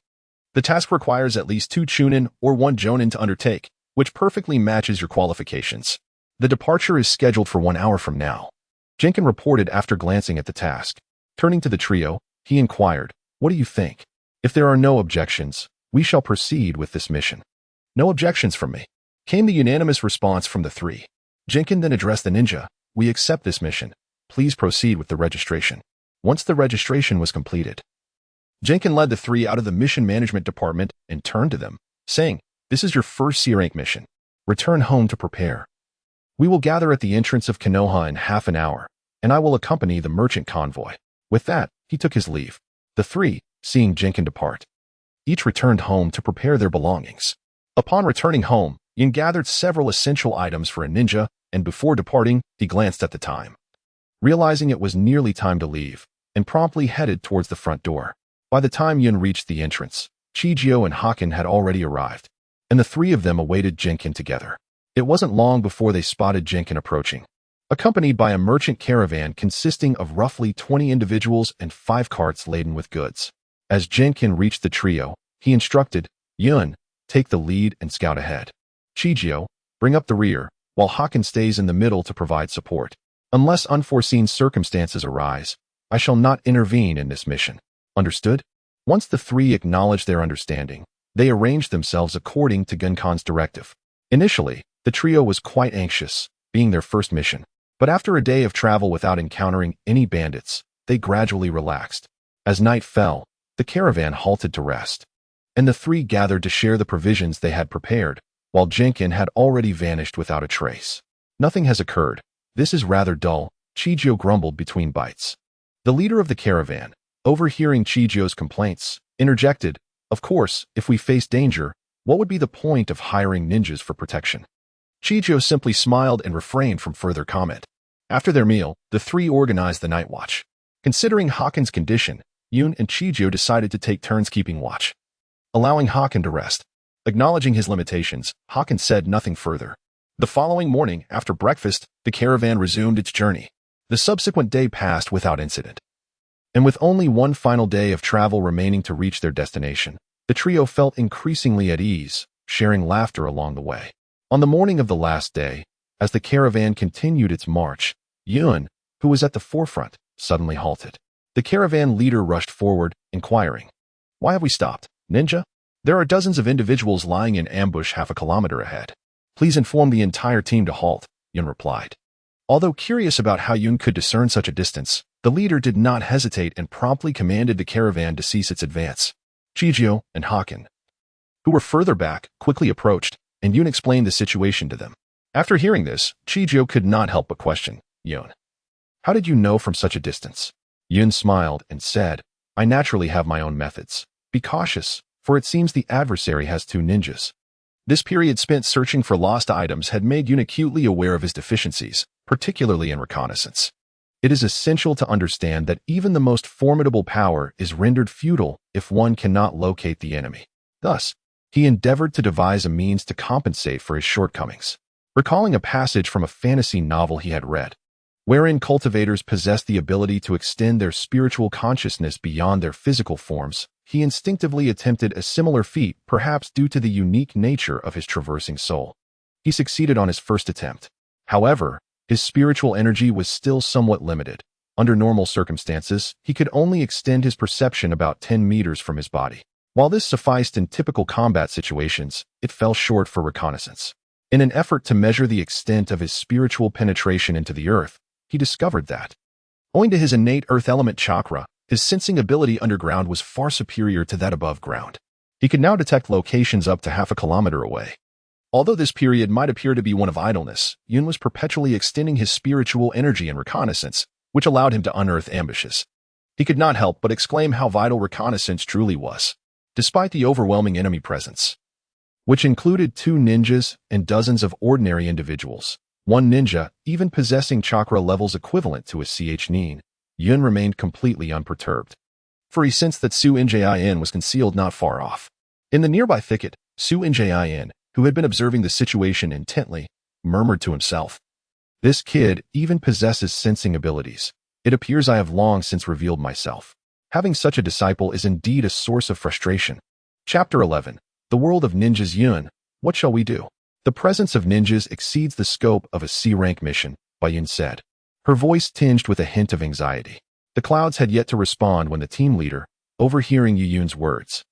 The task requires at least 2 chunin or 1 jonin to undertake, which perfectly matches your qualifications. The departure is scheduled for 1 hour from now. Jenkin reported after glancing at the task. Turning to the trio, he inquired, what do you think? If there are no objections, we shall proceed with this mission. No objections from me, came the unanimous response from the three. Jenkin then addressed the ninja, we accept this mission. Please proceed with the registration. Once the registration was completed, Jenkin led the three out of the mission management department and turned to them, saying, this is your first C-rank mission. Return home to prepare. We will gather at the entrance of Konoha in half an hour, and I will accompany the merchant convoy. With that, he took his leave. The three, seeing Jenkin depart, each returned home to prepare their belongings. Upon returning home, Yin gathered several essential items for a ninja, and before departing, he glanced at the time. Realizing it was nearly time to leave, and promptly headed towards the front door. By the time Yun reached the entrance, Chijio and Haken had already arrived, and the three of them awaited Jenkin together. It wasn't long before they spotted Jenkin approaching, accompanied by a merchant caravan consisting of roughly 20 individuals and 5 carts laden with goods. As Jenkin reached the trio, he instructed, Yun, take the lead and scout ahead. Chijio, bring up the rear, while Haken stays in the middle to provide support. Unless unforeseen circumstances arise, I shall not intervene in this mission. Understood? Once the three acknowledged their understanding, they arranged themselves according to Gunkan's directive. Initially, the trio was quite anxious, being their first mission. But after a day of travel without encountering any bandits, they gradually relaxed. As night fell, the caravan halted to rest, and the three gathered to share the provisions they had prepared, while Jenkin had already vanished without a trace. Nothing has occurred. This is rather dull, Chijio grumbled between bites. The leader of the caravan, overhearing Chijio's complaints, interjected, of course, if we face danger, what would be the point of hiring ninjas for protection? Chijio simply smiled and refrained from further comment. After their meal, the three organized the night watch. Considering Haken's condition, Yun and Chijio decided to take turns keeping watch, allowing Haken to rest. Acknowledging his limitations, Haken said nothing further. The following morning, after breakfast, the caravan resumed its journey. The subsequent day passed without incident. And with only one final day of travel remaining to reach their destination, the trio felt increasingly at ease, sharing laughter along the way. On the morning of the last day, as the caravan continued its march, Yun, who was at the forefront, suddenly halted. The caravan leader rushed forward, inquiring, "Why have we stopped, ninja? There are dozens of individuals lying in ambush half a kilometer ahead. Please inform the entire team to halt," Yun replied. Although curious about how Yun could discern such a distance, the leader did not hesitate and promptly commanded the caravan to cease its advance. Chijio and Haken, who were further back, quickly approached, and Yun explained the situation to them. After hearing this, Chijio could not help but question, "Yun, how did you know from such a distance?" Yun smiled and said, "I naturally have my own methods. Be cautious, for it seems the adversary has 2 ninjas. This period spent searching for lost items had made Yun acutely aware of his deficiencies, particularly in reconnaissance. It is essential to understand that even the most formidable power is rendered futile if one cannot locate the enemy. Thus, he endeavored to devise a means to compensate for his shortcomings. Recalling a passage from a fantasy novel he had read, wherein cultivators possess the ability to extend their spiritual consciousness beyond their physical forms, he instinctively attempted a similar feat, perhaps due to the unique nature of his traversing soul. He succeeded on his first attempt. However, his spiritual energy was still somewhat limited. Under normal circumstances, he could only extend his perception about 10 meters from his body. While this sufficed in typical combat situations, it fell short for reconnaissance. In an effort to measure the extent of his spiritual penetration into the earth, he discovered that, owing to his innate earth element chakra, his sensing ability underground was far superior to that above ground. He could now detect locations up to half a kilometer away. Although this period might appear to be one of idleness, Yun was perpetually extending his spiritual energy in reconnaissance, which allowed him to unearth ambushes. He could not help but exclaim how vital reconnaissance truly was. Despite the overwhelming enemy presence, which included 2 ninjas and dozens of ordinary individuals, one ninja even possessing chakra levels equivalent to a nin, Yun remained completely unperturbed. For he sensed that Su Njin was concealed not far off. In the nearby thicket, Su Njin, who had been observing the situation intently, murmured to himself, "This kid even possesses sensing abilities. It appears I have long since revealed myself. Having such a disciple is indeed a source of frustration." Chapter 11. The World of Ninjas. Yun, what shall we do? The presence of ninjas exceeds the scope of a C-rank mission, Yun said, her voice tinged with a hint of anxiety. The clouds had yet to respond when the team leader, overhearing Yun's words,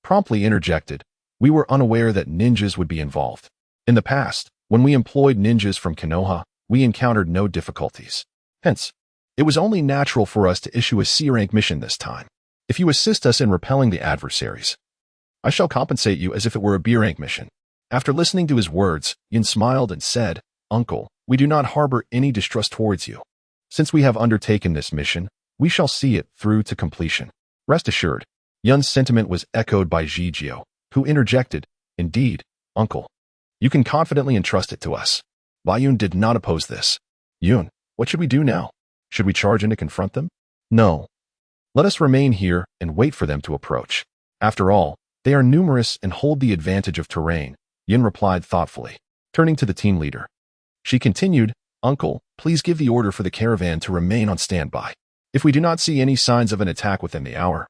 promptly interjected, "We were unaware that ninjas would be involved. In the past, when we employed ninjas from Konoha, we encountered no difficulties. Hence, it was only natural for us to issue a C-rank mission this time. If you assist us in repelling the adversaries, I shall compensate you as if it were a B-rank mission." After listening to his words, Yun smiled and said, "Uncle, we do not harbor any distrust towards you. Since we have undertaken this mission, we shall see it through to completion. Rest assured." Yun's sentiment was echoed by Jijio, who interjected, "Indeed, uncle. You can confidently entrust it to us." Yun did not oppose this. "Yun, what should we do now? Should we charge in to confront them?" "No. Let us remain here and wait for them to approach. After all, they are numerous and hold the advantage of terrain," Yun replied thoughtfully. Turning to the team leader, she continued, "Uncle, please give the order for the caravan to remain on standby. If we do not see any signs of an attack within the hour,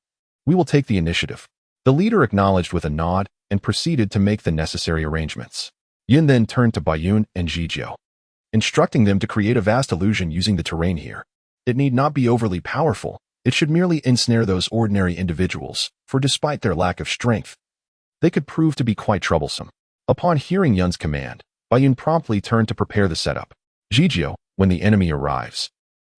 we will take the initiative." The leader acknowledged with a nod and proceeded to make the necessary arrangements. Yun then turned to Yun and Jijio, instructing them to create a vast illusion using the terrain here. It need not be overly powerful. It should merely ensnare those ordinary individuals, for despite their lack of strength, they could prove to be quite troublesome. Upon hearing Yun's command, Yun promptly turned to prepare the setup. "Jijio, when the enemy arrives,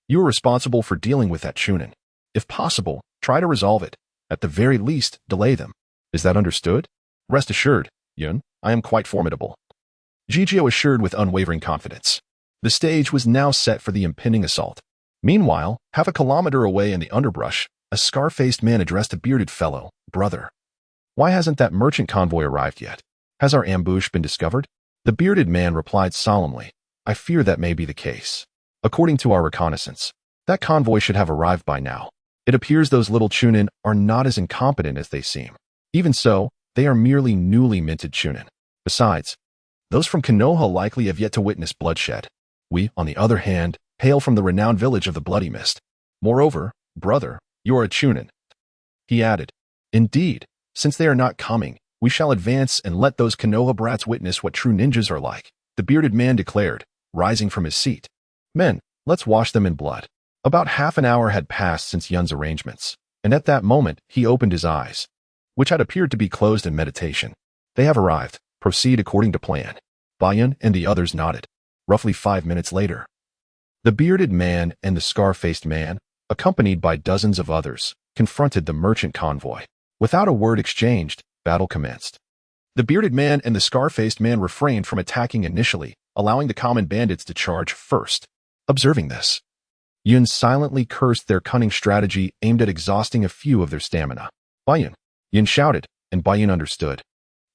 you are responsible for dealing with that Chunin. If possible, try to resolve it. At the very least, delay them. Is that understood?" "Rest assured, Yun, I am quite formidable," Jijio assured with unwavering confidence. The stage was now set for the impending assault. Meanwhile, half a kilometer away in the underbrush, a scar-faced man addressed a bearded fellow, "Brother, why hasn't that merchant convoy arrived yet? Has our ambush been discovered?" The bearded man replied solemnly, "I fear that may be the case. According to our reconnaissance, that convoy should have arrived by now. It appears those little Chunin are not as incompetent as they seem. Even so, they are merely newly minted Chunin. Besides, those from Konoha likely have yet to witness bloodshed. We, on the other hand, hail from the renowned village of the Bloody Mist. Moreover, brother, you are a Chunin." He added, "Indeed, since they are not coming, we shall advance and let those Konoha brats witness what true ninjas are like," the bearded man declared, rising from his seat. "Men, let's wash them in blood." About half an hour had passed since Yun's arrangements, and at that moment he opened his eyes, which had appeared to be closed in meditation. "They have arrived. Proceed according to plan." Yun and the others nodded. Roughly 5 minutes later, the bearded man and the scar-faced man, accompanied by dozens of others, confronted the merchant convoy. Without a word exchanged, battle commenced. The bearded man and the scar-faced man refrained from attacking initially, allowing the common bandits to charge first. Observing this, Yun silently cursed their cunning strategy aimed at exhausting a few of their stamina. "Yun!" Yun shouted, and Yun understood.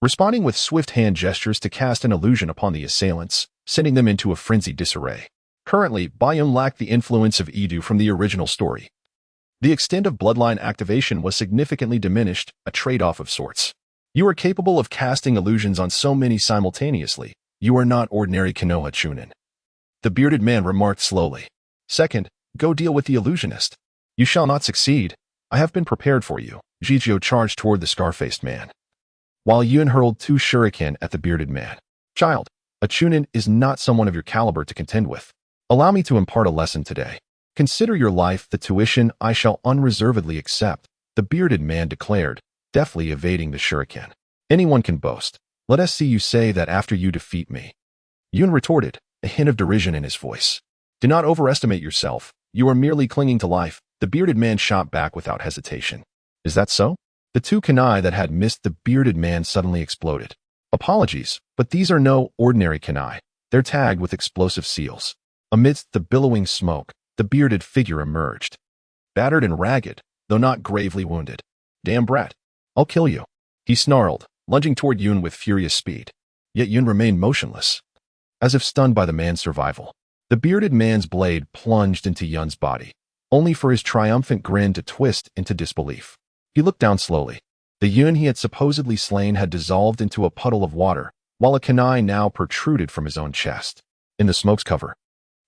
responding with swift hand gestures to cast an illusion upon the assailants, sending them into a frenzied disarray. Currently, Bayun lacked the influence of Edu from the original story. The extent of bloodline activation was significantly diminished, a trade-off of sorts. You are capable of casting illusions on so many simultaneously. You are not ordinary Konoha Chunin. The bearded man remarked slowly. Second, go deal with the illusionist. You shall not succeed. I have been prepared for you. Jijio charged toward the scar-faced man, while Yun hurled 2 shuriken at the bearded man. Child, a Chunin is not someone of your caliber to contend with. Allow me to impart a lesson today. Consider your life the tuition I shall unreservedly accept, the bearded man declared, deftly evading the shuriken. Anyone can boast. Let us see you say that after you defeat me. Yun retorted, a hint of derision in his voice. Do not overestimate yourself. You are merely clinging to life. The bearded man shot back without hesitation. Is that so? The 2 kunai that had missed the bearded man suddenly exploded. Apologies, but these are no ordinary kunai. They're tagged with explosive seals. Amidst the billowing smoke, the bearded figure emerged. Battered and ragged, though not gravely wounded. Damn brat. I'll kill you. He snarled, lunging toward Yun with furious speed. Yet Yun remained motionless, as if stunned by the man's survival. The bearded man's blade plunged into Yun's body, only for his triumphant grin to twist into disbelief. He looked down slowly. The Yun he had supposedly slain had dissolved into a puddle of water, while a kunai now protruded from his own chest. In the smoke's cover,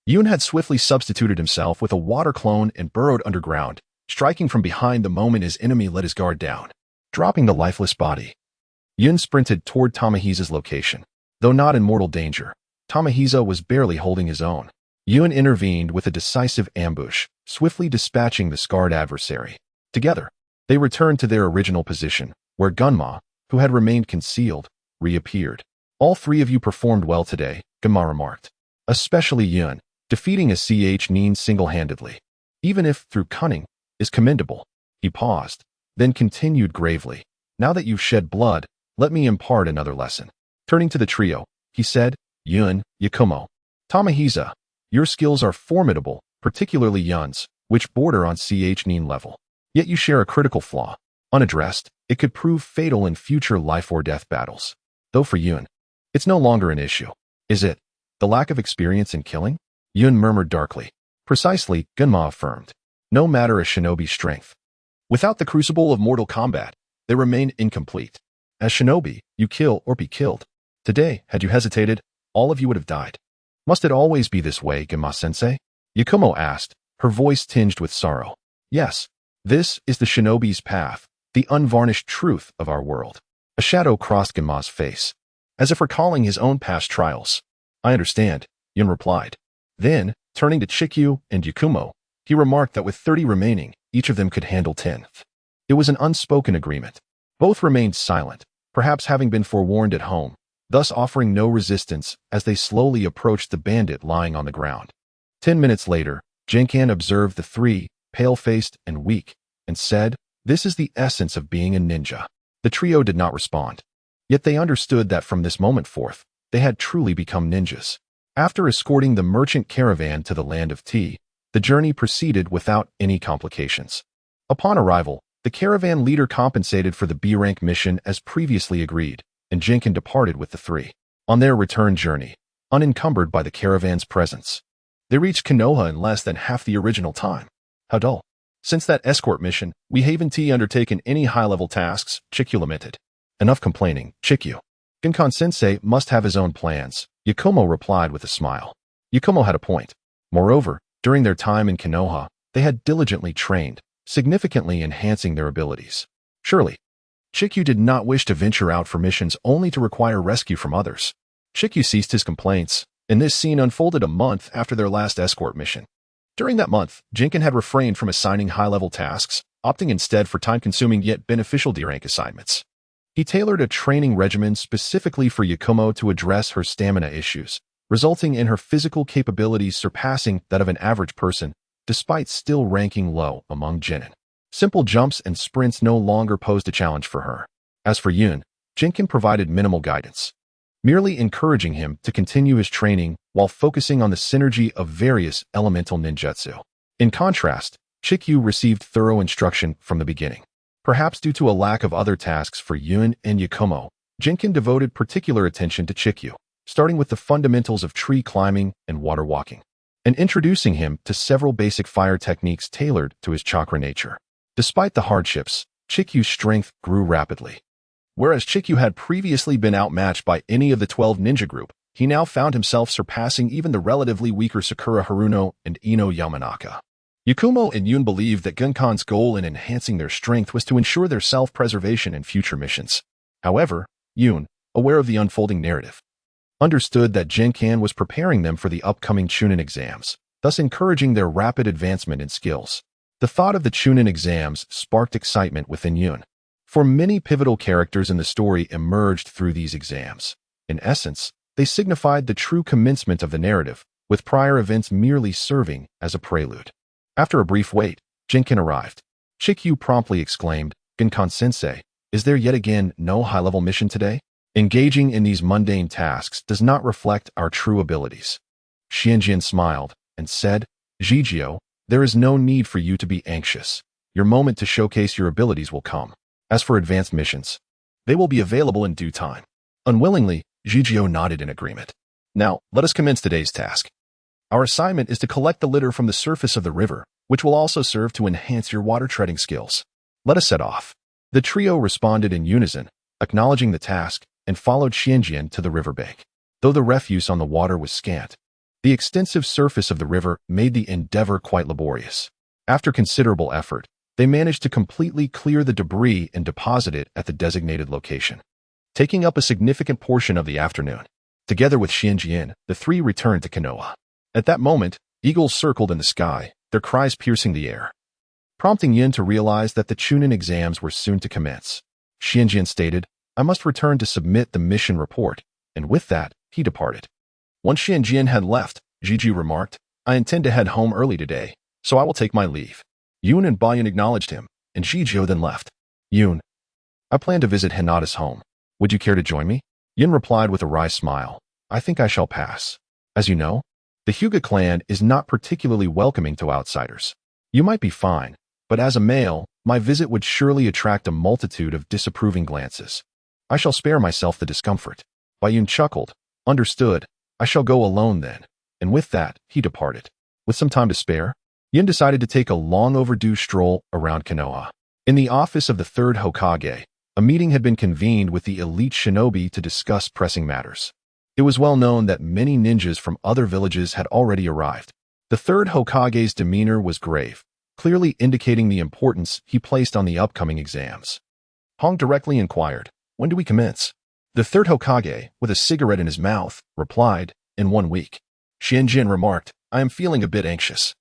Yun had swiftly substituted himself with a water clone and burrowed underground, striking from behind the moment his enemy let his guard down. Dropping the lifeless body, Yun sprinted toward Tamahiza's location. Though not in mortal danger, Tamahiza was barely holding his own. Yun intervened with a decisive ambush, swiftly dispatching the scarred adversary. Together, they returned to their original position, where Gunma, who had remained concealed, reappeared. All 3 of you performed well today, Gunma remarked. Especially Yun, defeating a Nin single-handedly, even if through cunning, is commendable. He paused, then continued gravely. Now that you've shed blood, let me impart another lesson. Turning to the trio, he said, Yun, Yakumo, Tamahiza, your skills are formidable, particularly Yun's, which border on Nin level. Yet you share a critical flaw. Unaddressed, it could prove fatal in future life-or-death battles. Though for Yun, it's no longer an issue. Is it? The lack of experience in killing? Yun murmured darkly. Precisely, Gunma affirmed. No matter a shinobi's strength. Without the crucible of mortal combat, they remain incomplete. As shinobi, you kill or be killed. Today, had you hesitated, all of you would have died. Must it always be this way, Gunma-sensei? Yakumo asked, her voice tinged with sorrow. Yes, this is the shinobi's path, the unvarnished truth of our world. A shadow crossed Gunma's face, as if recalling his own past trials. I understand, Yun replied. Then, turning to Chikyu and Yakumo, he remarked that with 30 remaining, each of them could handle 10. It was an unspoken agreement. Both remained silent, perhaps having been forewarned at home, thus offering no resistance as they slowly approached the bandit lying on the ground. 10 minutes later, Jinkan observed the 3, pale-faced and weak, and said, This is the essence of being a ninja. The trio did not respond. Yet they understood that from this moment forth, they had truly become ninjas. After escorting the merchant caravan to the land of tea, the journey proceeded without any complications. Upon arrival, the caravan leader compensated for the B-rank mission as previously agreed, and Jinkan departed with the 3. On their return journey, unencumbered by the caravan's presence, they reached Konoha in less than half the original time. How dull. Since that escort mission, we haven't undertaken any high-level tasks, Chikyu lamented. Enough complaining, Chikyu. Gunkan-sensei must have his own plans, Yakumo replied with a smile. Yakumo had a point. Moreover, during their time in Konoha, they had diligently trained, significantly enhancing their abilities. Surely, Chikyu did not wish to venture out for missions only to require rescue from others. Chikyu ceased his complaints, and this scene unfolded a month after their last escort mission. During that month, Jinkan had refrained from assigning high-level tasks, opting instead for time-consuming yet beneficial D-rank assignments. He tailored a training regimen specifically for Yakumo to address her stamina issues, resulting in her physical capabilities surpassing that of an average person, despite still ranking low among genin. Simple jumps and sprints no longer posed a challenge for her. As for Yun, Jinkan provided minimal guidance, merely encouraging him to continue his training while focusing on the synergy of various elemental ninjutsu. In contrast, Chikyu received thorough instruction from the beginning. Perhaps due to a lack of other tasks for Yun and Yakumo, Jinkin devoted particular attention to Chikyu, starting with the fundamentals of tree climbing and water walking, and introducing him to several basic fire techniques tailored to his chakra nature. Despite the hardships, Chikyu's strength grew rapidly. Whereas Chikyu had previously been outmatched by any of the 12 ninja group, he now found himself surpassing even the relatively weaker Sakura Haruno and Ino Yamanaka. Yakumo and Yun believed that Gunkan's goal in enhancing their strength was to ensure their self-preservation in future missions. However, Yun, aware of the unfolding narrative, understood that Jinkan was preparing them for the upcoming Chunin exams, thus encouraging their rapid advancement in skills. The thought of the Chunin exams sparked excitement within Yun, for many pivotal characters in the story emerged through these exams. In essence, they signified the true commencement of the narrative, with prior events merely serving as a prelude. After a brief wait, Jinkan arrived. Chikyu promptly exclaimed, "Gunkan-sensei, is there yet again no high-level mission today? Engaging in these mundane tasks does not reflect our true abilities." Xianjian smiled and said, "Jijio, there is no need for you to be anxious. Your moment to showcase your abilities will come. As for advanced missions, they will be available in due time." Unwillingly, Jijio nodded in agreement. "Now, let us commence today's task. Our assignment is to collect the litter from the surface of the river, which will also serve to enhance your water treading skills. Let us set off." The trio responded in unison, acknowledging the task, and followed Xianjian to the riverbank. Though the refuse on the water was scant, the extensive surface of the river made the endeavor quite laborious. After considerable effort, they managed to completely clear the debris and deposit it at the designated location, taking up a significant portion of the afternoon. Together with Xianjian, the three returned to Konoha. At that moment, eagles circled in the sky, their cries piercing the air, prompting Yin to realize that the Chunin exams were soon to commence. Xianjian stated, "I must return to submit the mission report," and with that, he departed. Once Xianjian had left, Jiji remarked, "I intend to head home early today, so I will take my leave." Yun and Bayan acknowledged him, and Jijio then left. "Yun, I plan to visit Hinata's home. Would you care to join me?" Yin replied with a wry smile, "I think I shall pass. As you know, the Hyuga clan is not particularly welcoming to outsiders. You might be fine, but as a male, my visit would surely attract a multitude of disapproving glances. I shall spare myself the discomfort." Bayun chuckled. "Understood. I shall go alone then." And with that, he departed. With some time to spare, Yin decided to take a long overdue stroll around Konoha. In the office of the third Hokage, a meeting had been convened with the elite shinobi to discuss pressing matters. It was well known that many ninjas from other villages had already arrived. The third Hokage's demeanor was grave, clearly indicating the importance he placed on the upcoming exams. Hong directly inquired, "When do we commence?" The third Hokage, with a cigarette in his mouth, replied, "In 1 week." Xianjin remarked, "I am feeling a bit anxious."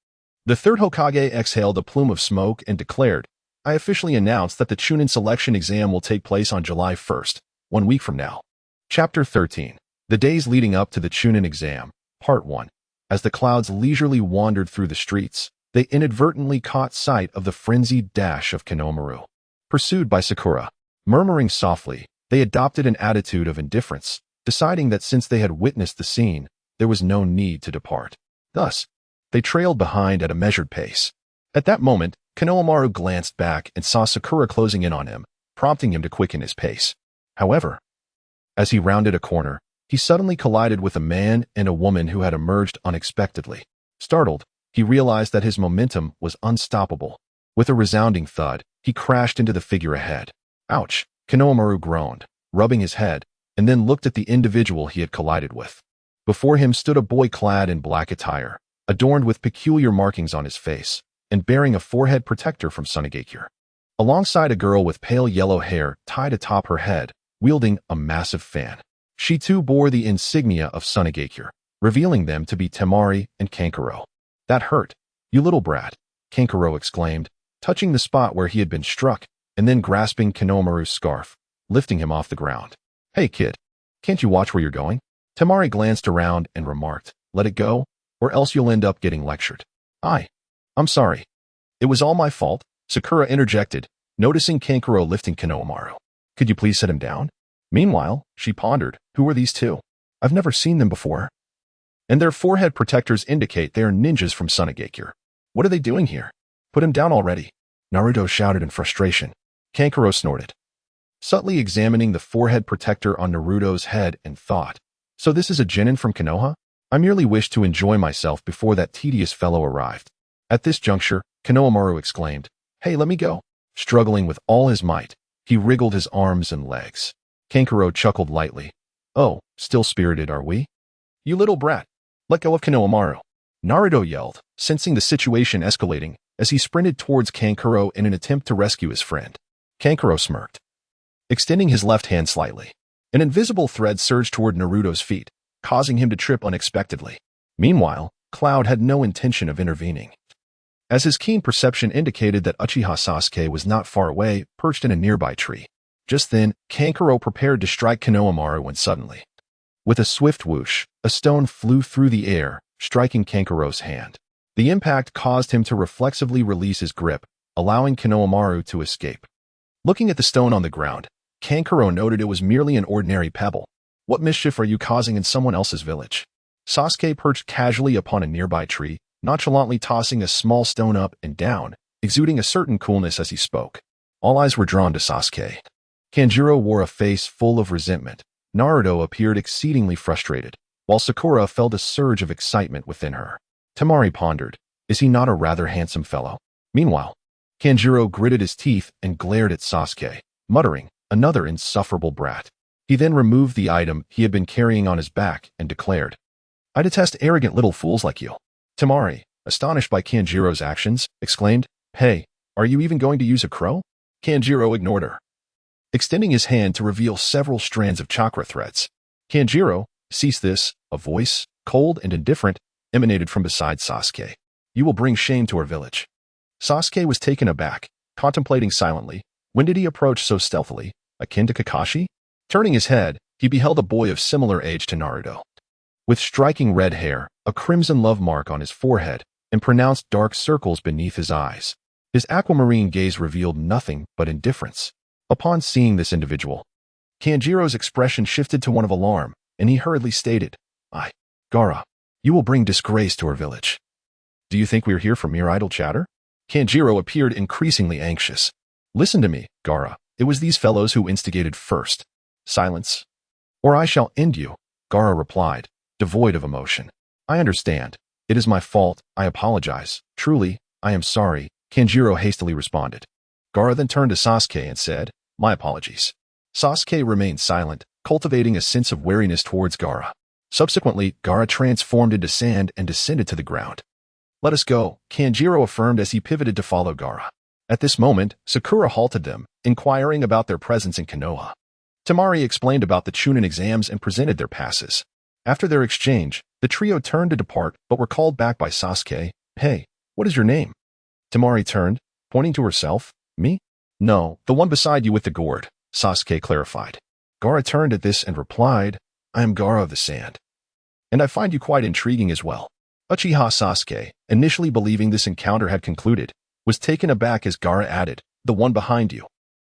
The third Hokage exhaled a plume of smoke and declared, "I officially announce that the Chunin selection exam will take place on July 1st, 1 week from now." Chapter 13. The Days Leading Up to the Chunin Exam, Part 1. As the clouds leisurely wandered through the streets, they inadvertently caught sight of the frenzied dash of Konohamaru, pursued by Sakura. Murmuring softly, they adopted an attitude of indifference, deciding that since they had witnessed the scene, there was no need to depart. Thus, they trailed behind at a measured pace. At that moment, Konohamaru glanced back and saw Sakura closing in on him, prompting him to quicken his pace. However, as he rounded a corner, he suddenly collided with a man and a woman who had emerged unexpectedly. Startled, he realized that his momentum was unstoppable. With a resounding thud, he crashed into the figure ahead. "Ouch!" Konohamaru groaned, rubbing his head, and then looked at the individual he had collided with. Before him stood a boy clad in black attire, adorned with peculiar markings on his face, and bearing a forehead protector from Sunagakure. Alongside a girl with pale yellow hair tied atop her head, wielding a massive fan. She too bore the insignia of Sunagakure, revealing them to be Temari and Kankuro. "That hurt, you little brat," Kankuro exclaimed, touching the spot where he had been struck, and then grasping Konohamaru's scarf, lifting him off the ground. "Hey kid, can't you watch where you're going?" Temari glanced around and remarked, "Let it go, or else you'll end up getting lectured." I'm sorry. It was all my fault," Sakura interjected, noticing Kankuro lifting Konohamaru. "Could you please set him down?" Meanwhile, she pondered, "Who are these two? I've never seen them before. And their forehead protectors indicate they are ninjas from Sunagakure. What are they doing here? Put him down already," Naruto shouted in frustration. Kankuro snorted. subtly examining the forehead protector on Naruto's head and thought, "So this is a genin from Konoha? I merely wished to enjoy myself before that tedious fellow arrived." At this juncture, Konohamaru exclaimed, "Hey, let me go." Struggling with all his might, he wriggled his arms and legs. Kankuro chuckled lightly. "Oh, still spirited, are we? You little brat. Let go of Konohamaru." Naruto yelled, sensing the situation escalating as he sprinted towards Kankuro in an attempt to rescue his friend. Kankuro smirked, extending his left hand slightly. An invisible thread surged toward Naruto's feet, causing him to trip unexpectedly. Meanwhile, Cloud had no intention of intervening, as his keen perception indicated that Uchiha Sasuke was not far away, perched in a nearby tree. Just then, Kankuro prepared to strike Konohamaru when suddenly, with a swift whoosh, a stone flew through the air, striking Kankuro's hand. The impact caused him to reflexively release his grip, allowing Konohamaru to escape. Looking at the stone on the ground, Kankuro noted it was merely an ordinary pebble. "What mischief are you causing in someone else's village?" Sasuke perched casually upon a nearby tree, nonchalantly tossing a small stone up and down, exuding a certain coolness as he spoke. All eyes were drawn to Sasuke. Kanjuro wore a face full of resentment. Naruto appeared exceedingly frustrated, while Sakura felt a surge of excitement within her. Temari pondered, is he not a rather handsome fellow? Meanwhile, Kanjuro gritted his teeth and glared at Sasuke, muttering, "Another insufferable brat." He then removed the item he had been carrying on his back and declared, "I detest arrogant little fools like you." Temari, astonished by Kanjuro's actions, exclaimed, "Hey, are you even going to use a crow?" Kanjuro ignored her, extending his hand to reveal several strands of chakra threads. "Kanjuro, cease this," a voice, cold and indifferent, emanated from beside Sasuke. "You will bring shame to our village." Sasuke was taken aback, contemplating silently. When did he approach so stealthily, akin to Kakashi? Turning his head, he beheld a boy of similar age to Naruto, with striking red hair, a crimson love mark on his forehead, and pronounced dark circles beneath his eyes. His aquamarine gaze revealed nothing but indifference. Upon seeing this individual, Kanjuro's expression shifted to one of alarm, and he hurriedly stated, Gaara, you will bring disgrace to our village." "Do you think we are here for mere idle chatter?" Kanjuro appeared increasingly anxious. "Listen to me, Gaara. It was these fellows who instigated first." "Silence, or I shall end you," Gaara replied, devoid of emotion. "I understand. It is my fault. I apologize. Truly, I am sorry," Kanjuro hastily responded. Gaara then turned to Sasuke and said, "My apologies." Sasuke remained silent, cultivating a sense of wariness towards Gaara. Subsequently, Gaara transformed into sand and descended to the ground. "Let us go," Kanjuro affirmed as he pivoted to follow Gaara. At this moment, Sakura halted them, inquiring about their presence in Konoha. Temari explained about the Chunin exams and presented their passes. After their exchange, the trio turned to depart but were called back by Sasuke. "Hey, what is your name?" Temari turned, pointing to herself. "Me? No, the one beside you with the gourd," Sasuke clarified. Gaara turned at this and replied, "I am Gaara of the Sand. And I find you quite intriguing as well." Uchiha Sasuke, initially believing this encounter had concluded, was taken aback as Gaara added, "The one behind you.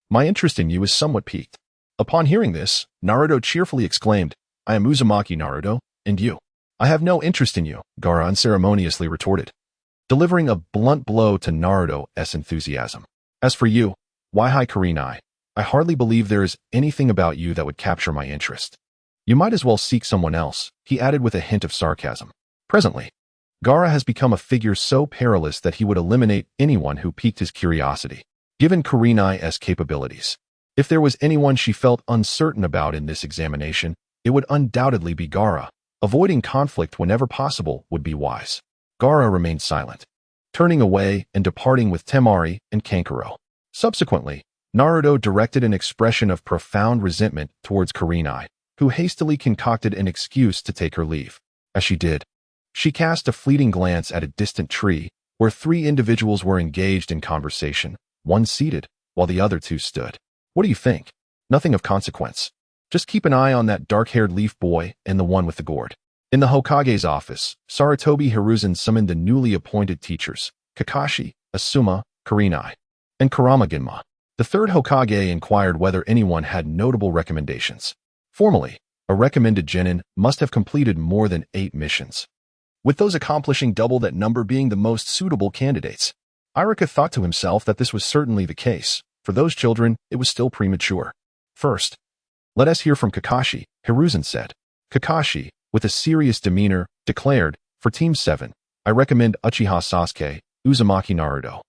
My interest in you is somewhat piqued." Upon hearing this, Naruto cheerfully exclaimed, "I am Uzumaki Naruto, and you?" "I have no interest in you," Gaara unceremoniously retorted, delivering a blunt blow to Naruto's enthusiasm. "As for you, Yuhi Kurenai, I hardly believe there is anything about you that would capture my interest. You might as well seek someone else," he added with a hint of sarcasm. Presently, Gaara has become a figure so perilous that he would eliminate anyone who piqued his curiosity, given Kurenai's capabilities. If there was anyone she felt uncertain about in this examination, it would undoubtedly be Gaara. Avoiding conflict whenever possible would be wise. Gaara remained silent, turning away and departing with Temari and Kankuro. Subsequently, Naruto directed an expression of profound resentment towards Kurenai, who hastily concocted an excuse to take her leave. As she did, she cast a fleeting glance at a distant tree, where three individuals were engaged in conversation, one seated, while the other two stood. "What do you think?" "Nothing of consequence. Just keep an eye on that dark-haired leaf boy and the one with the gourd." In the Hokage's office, Sarutobi Hiruzen summoned the newly appointed teachers, Kakashi, Asuma, Kurenai, and Kurama Ginma. The third Hokage inquired whether anyone had notable recommendations. Formally, a recommended genin must have completed more than 8 missions, with those accomplishing double that number being the most suitable candidates. Iruka thought to himself that this was certainly the case. For those children, it was still premature. First, let us hear from Kakashi, Hiruzen said. Kakashi, with a serious demeanor, declared, for Team 7, I recommend Uchiha Sasuke, Uzumaki Naruto,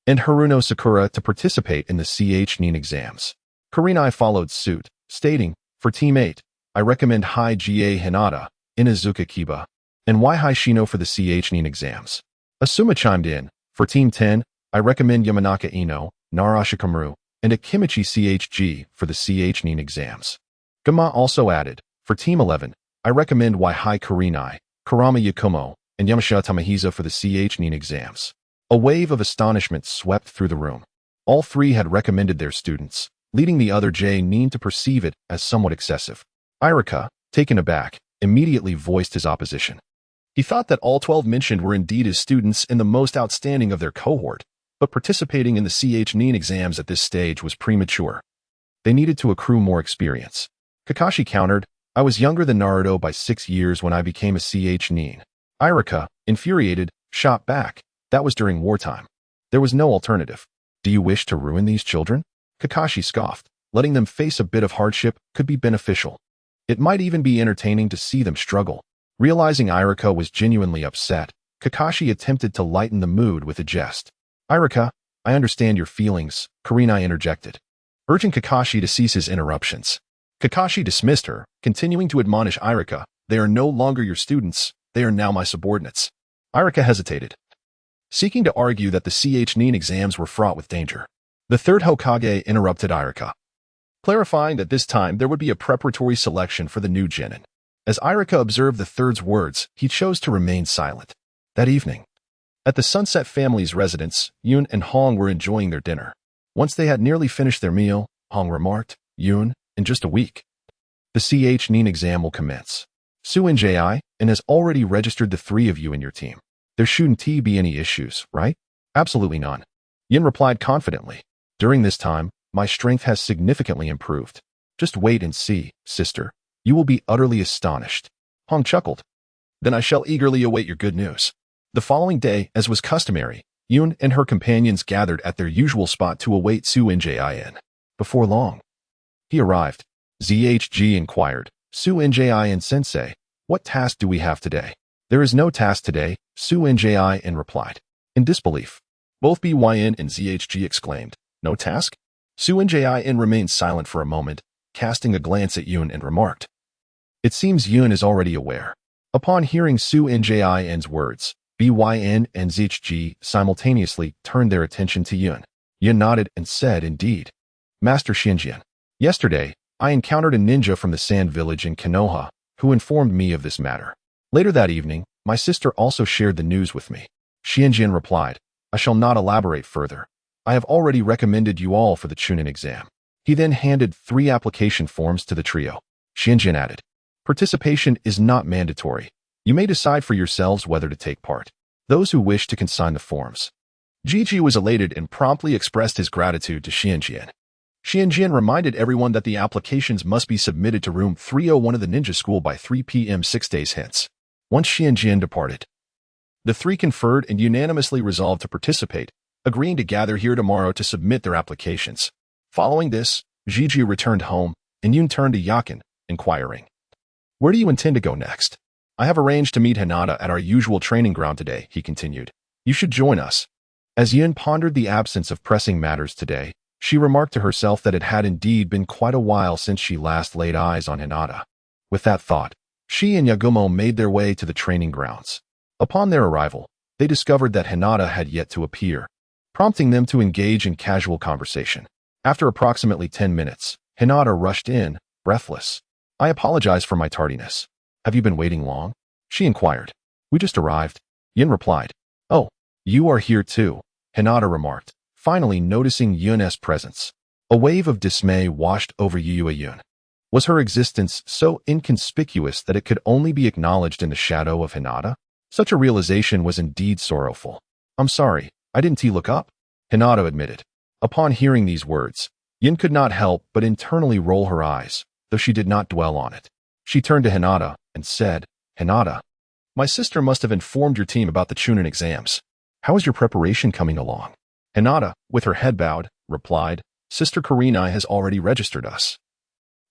and Haruno Sakura to participate in the CH-NIN exams. Kurenai followed suit, stating, for Team 8, I recommend Hige Hinata, Inazuka Kiba, and Waihai Shino for the CH-NIN exams. Asuma chimed in, for Team 10, I recommend Yamanaka Ino, Nara Shikamaru, and Akimichi CHG for the CH-NIN exams. Gama also added, for Team 11, I recommend Waihai Kurenai, Kurama Yakumo, and Yamashita Tamahiza for the CH-NIN exams. A wave of astonishment swept through the room. All three had recommended their students, leading the other J-NIN to perceive it as somewhat excessive. Irika, taken aback, immediately voiced his opposition. He thought that all 12 mentioned were indeed his students and the most outstanding of their cohort, but participating in the CH-NIN exams at this stage was premature. They needed to accrue more experience. Kakashi countered, I was younger than Naruto by 6 years when I became a CH-NIN. Irika, infuriated, shot back, that was during wartime. There was no alternative. Do you wish to ruin these children? Kakashi scoffed. Letting them face a bit of hardship could be beneficial. It might even be entertaining to see them struggle. Realizing Irika was genuinely upset, Kakashi attempted to lighten the mood with a jest. Irika, I understand your feelings, Kurenai interjected, urging Kakashi to cease his interruptions. Kakashi dismissed her, continuing to admonish Irika, they are no longer your students, they are now my subordinates. Irika hesitated, seeking to argue that the CH-NIN exams were fraught with danger. The third Hokage interrupted Irika, clarifying that this time there would be a preparatory selection for the new genin. As Irika observed the third's words, he chose to remain silent. That evening, at the Sunset family's residence, Yoon and Hong were enjoying their dinner. Once they had nearly finished their meal, Hong remarked, Yoon, in just a week, the CH-NIN exam will commence. Suin Ji and has already registered the 3 of you in your team. There shouldn't be any issues, right? Absolutely none. Yin replied confidently. During this time, my strength has significantly improved. Just wait and see, sister. You will be utterly astonished. Hong chuckled. Then I shall eagerly await your good news. The following day, as was customary, Yoon and her companions gathered at their usual spot to await Suin Jin. Before long, he arrived. ZHG inquired, Suin Jin sensei, what task do we have today? There is no task today, Suin Jin replied. In disbelief, both BYN and ZHG exclaimed, no task? Suin Jin remained silent for a moment, casting a glance at Yoon and remarked, it seems Yoon is already aware. Upon hearing Suin Jin's words, BYN and ZHG simultaneously turned their attention to Yoon. Yoon nodded and said, indeed. Master Shinjian, yesterday, I encountered a ninja from the Sand Village in Konoha, who informed me of this matter. Later that evening, my sister also shared the news with me. Shinjian replied, I shall not elaborate further. I have already recommended you all for the Chunin exam. He then handed 3 application forms to the trio. Shinjian added, participation is not mandatory. You may decide for yourselves whether to take part. Those who wish to consign the forms. Gigi was elated and promptly expressed his gratitude to Shinjian. Shinjian reminded everyone that the applications must be submitted to room 301 of the ninja school by 3 p.m. 6 days hence. Once Shinjian departed, the 3 conferred and unanimously resolved to participate, agreeing to gather here tomorrow to submit their applications. Following this, Gigi returned home, and Yoon turned to Yakin, inquiring, where do you intend to go next? I have arranged to meet Hinata at our usual training ground today, he continued. You should join us. As Yoon pondered the absence of pressing matters today, she remarked to herself that it had indeed been quite a while since she last laid eyes on Hinata. With that thought, she and Yagumo made their way to the training grounds. Upon their arrival, they discovered that Hinata had yet to appear, prompting them to engage in casual conversation. After approximately 10 minutes, Hinata rushed in, breathless. I apologize for my tardiness. Have you been waiting long? She inquired. We just arrived. Yin replied. Oh, you are here too, Hinata remarked, finally noticing Yun's presence. A wave of dismay washed over Yun. Was her existence so inconspicuous that it could only be acknowledged in the shadow of Hinata? Such a realization was indeed sorrowful. I'm sorry, I didn't look up, Hinata admitted. Upon hearing these words, Yin could not help but internally roll her eyes, though she did not dwell on it. She turned to Hinata and said, Hinata, my sister must have informed your team about the Chunin exams. How is your preparation coming along? Hinata, with her head bowed, replied, Sister Kurenai has already registered us.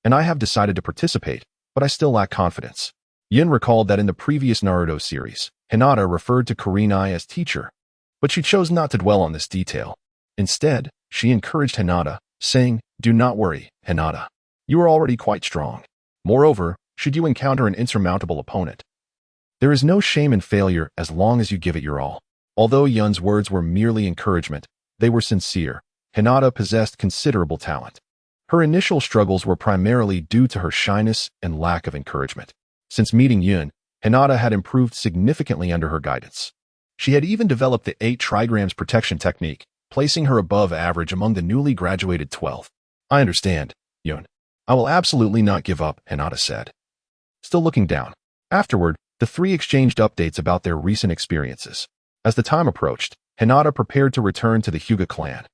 and I have decided to participate, but I still lack confidence. Yun recalled that in the previous Naruto series, Hinata referred to Kurenai as teacher, but she chose not to dwell on this detail. Instead, she encouraged Hinata, saying, "Do not worry, Hinata. You are already quite strong. Moreover, should you encounter an insurmountable opponent, there is no shame in failure as long as you give it your all." Although Yun's words were merely encouragement, they were sincere. Hinata possessed considerable talent. Her initial struggles were primarily due to her shyness and lack of encouragement. Since meeting Yun, Hinata had improved significantly under her guidance. She had even developed the 8 trigrams protection technique, placing her above average among the newly graduated 12. "I understand, Yun. I will absolutely not give up," Hinata said. Still looking down. Afterward, the three exchanged updates about their recent experiences. As the time approached, Hinata prepared to return to the Hyuga clan.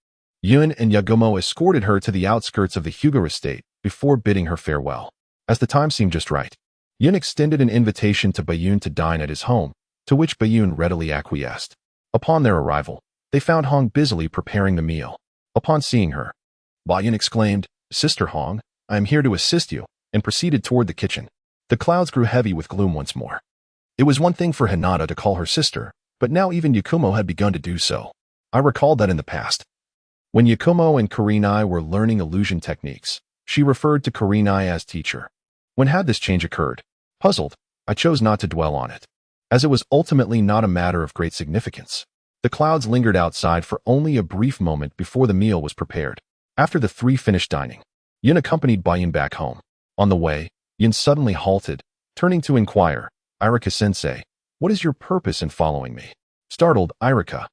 Yun and Yagumo escorted her to the outskirts of the Hyuga estate before bidding her farewell. As the time seemed just right, Yun extended an invitation to Bayun to dine at his home, to which Bayun readily acquiesced. Upon their arrival, they found Hong busily preparing the meal. Upon seeing her, Bayun exclaimed, "Sister Hong, I am here to assist you," and proceeded toward the kitchen. The clouds grew heavy with gloom once more. It was one thing for Hinata to call her sister, but now even Yakumo had begun to do so. I recalled that in the past, when Yakumo and Kurenai were learning illusion techniques, she referred to Kurenai as teacher. When had this change occurred? Puzzled, I chose not to dwell on it, as it was ultimately not a matter of great significance. The clouds lingered outside for only a brief moment before the meal was prepared. After the three finished dining, Yun accompanied Bayun back home. On the way, Yun suddenly halted, turning to inquire, "Irika-sensei, what is your purpose in following me?" Startled, Irika,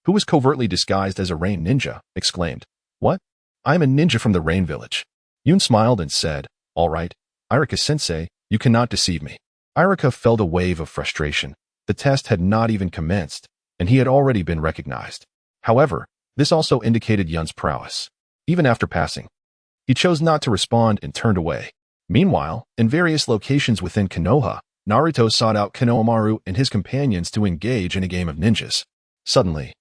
who was covertly disguised as a rain ninja, exclaimed, "What? I am a ninja from the rain village." Yun smiled and said, "All right, Irika-sensei, you cannot deceive me." Irika felt a wave of frustration. The test had not even commenced, and he had already been recognized. However, this also indicated Yun's prowess. Even after passing, he chose not to respond and turned away. Meanwhile, in various locations within Konoha, Naruto sought out Konohamaru and his companions to engage in a game of ninjas. Suddenly,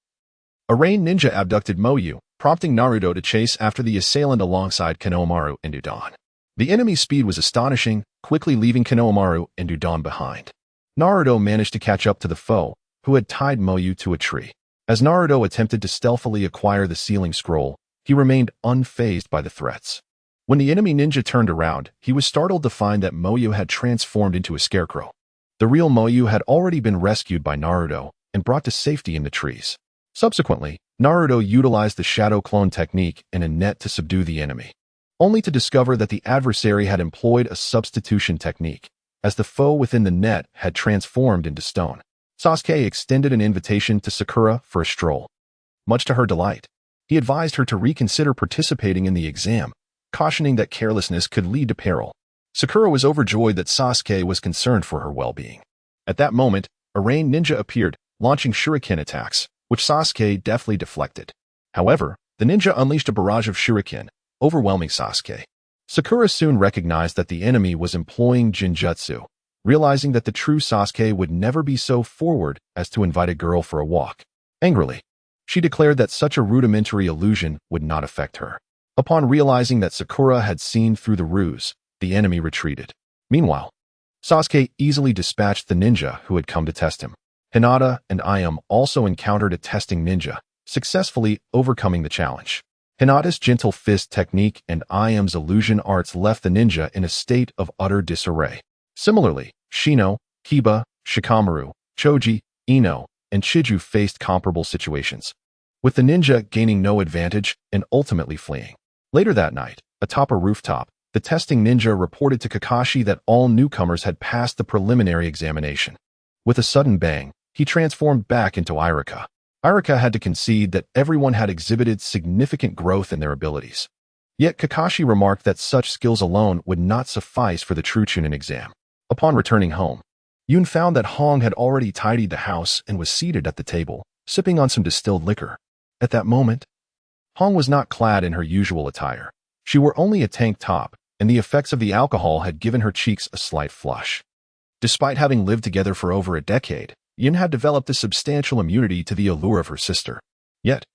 a rain ninja abducted Moyu, prompting Naruto to chase after the assailant alongside Konohamaru and Udon. The enemy's speed was astonishing, quickly leaving Konohamaru and Udon behind. Naruto managed to catch up to the foe, who had tied Moyu to a tree. As Naruto attempted to stealthily acquire the sealing scroll, he remained unfazed by the threats. When the enemy ninja turned around, he was startled to find that Moyu had transformed into a scarecrow. The real Moyu had already been rescued by Naruto and brought to safety in the trees. Subsequently, Naruto utilized the shadow clone technique in a net to subdue the enemy, only to discover that the adversary had employed a substitution technique, as the foe within the net had transformed into stone. Sasuke extended an invitation to Sakura for a stroll. Much to her delight, he advised her to reconsider participating in the exam, cautioning that carelessness could lead to peril. Sakura was overjoyed that Sasuke was concerned for her well-being. At that moment, a rain ninja appeared, launching shuriken attacks, which Sasuke deftly deflected. However, the ninja unleashed a barrage of shuriken, overwhelming Sasuke. Sakura soon recognized that the enemy was employing Jinjutsu, realizing that the true Sasuke would never be so forward as to invite a girl for a walk. Angrily, she declared that such a rudimentary illusion would not affect her. Upon realizing that Sakura had seen through the ruse, the enemy retreated. Meanwhile, Sasuke easily dispatched the ninja who had come to test him. Hinata and Ayam also encountered a testing ninja, successfully overcoming the challenge. Hinata's gentle fist technique and Ayam's illusion arts left the ninja in a state of utter disarray. Similarly, Shino, Kiba, Shikamaru, Choji, Ino, and Chiju faced comparable situations, with the ninja gaining no advantage and ultimately fleeing. Later that night, atop a rooftop, the testing ninja reported to Kakashi that all newcomers had passed the preliminary examination. With a sudden bang, he transformed back into Irika. Irika had to concede that everyone had exhibited significant growth in their abilities. Yet Kakashi remarked that such skills alone would not suffice for the true Chunin exam. Upon returning home, Yun found that Hong had already tidied the house and was seated at the table, sipping on some distilled liquor. At that moment, Hong was not clad in her usual attire. She wore only a tank top, and the effects of the alcohol had given her cheeks a slight flush. Despite having lived together for over a decade, Yun had developed a substantial immunity to the allure of her sister. Yet,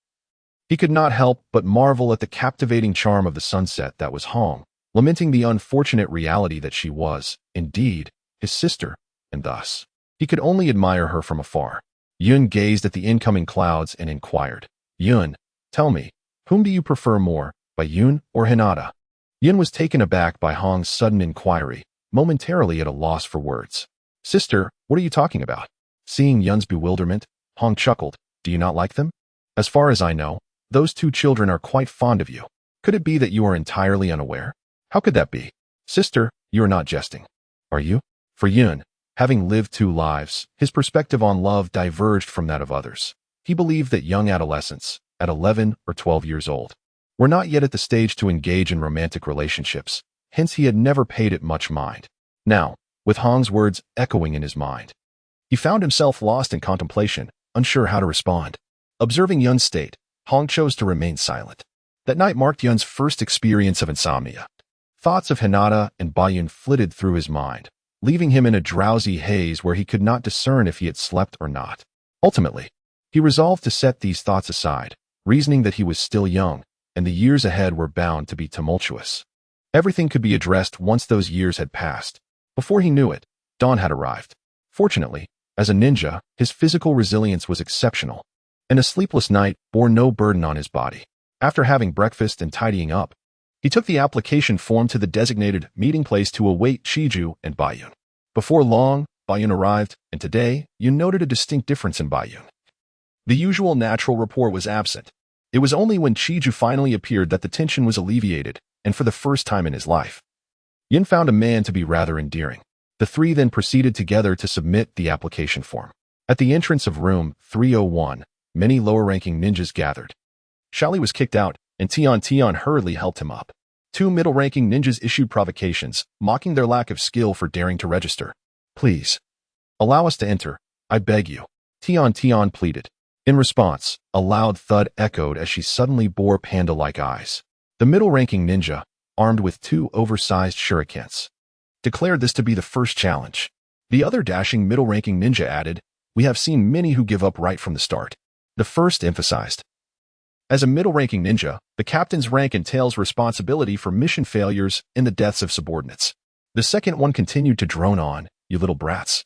he could not help but marvel at the captivating charm of the sunset that was Hong, lamenting the unfortunate reality that she was, indeed, his sister, and thus, he could only admire her from afar. Yun gazed at the incoming clouds and inquired, Yun, tell me, whom do you prefer more, Yun or Hinata? Yun was taken aback by Hong's sudden inquiry, momentarily at a loss for words. Sister, what are you talking about? Seeing Yun's bewilderment, Hong chuckled, do you not like them? As far as I know, those two children are quite fond of you. Could it be that you are entirely unaware? How could that be? Sister, you are not jesting. Are you? For Yun, having lived two lives, his perspective on love diverged from that of others. He believed that young adolescents, at 11 or 12 years old, were not yet at the stage to engage in romantic relationships, hence he had never paid it much mind. Now, with Hong's words echoing in his mind, he found himself lost in contemplation, unsure how to respond. Observing Yun's state, Hong chose to remain silent. That night marked Yun's first experience of insomnia. Thoughts of Hinata and Bayun flitted through his mind, leaving him in a drowsy haze where he could not discern if he had slept or not. Ultimately, he resolved to set these thoughts aside, reasoning that he was still young, and the years ahead were bound to be tumultuous. Everything could be addressed once those years had passed. Before he knew it, dawn had arrived. Fortunately, as a ninja, his physical resilience was exceptional, and a sleepless night bore no burden on his body. After having breakfast and tidying up, he took the application form to the designated meeting place to await Chiju and Bayun. Before long, Bayun arrived, and today, Yun noted a distinct difference in Bayun. The usual natural rapport was absent. It was only when Chiju finally appeared that the tension was alleviated, and for the first time in his life, Yun found a man to be rather endearing. The three then proceeded together to submit the application form. At the entrance of room 301, many lower-ranking ninjas gathered. Xiaoli was kicked out, and Tian hurriedly helped him up. Two middle-ranking ninjas issued provocations, mocking their lack of skill for daring to register. Please, allow us to enter, I beg you, Tian pleaded. In response, a loud thud echoed as she suddenly bore panda-like eyes. The middle-ranking ninja, armed with two oversized shurikens, declared this to be the first challenge. The other dashing middle-ranking ninja added, we have seen many who give up right from the start. The first emphasized, as a middle-ranking ninja, the captain's rank entails responsibility for mission failures and the deaths of subordinates. The second one continued to drone on, you little brats.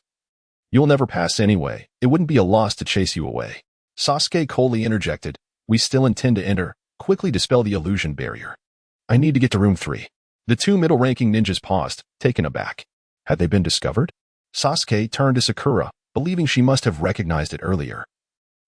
You'll never pass anyway, it wouldn't be a loss to chase you away. Sasuke coldly interjected, we still intend to enter, quickly dispel the illusion barrier. I need to get to room 3. The two middle-ranking ninjas paused, taken aback. Had they been discovered? Sasuke turned to Sakura, believing she must have recognized it earlier,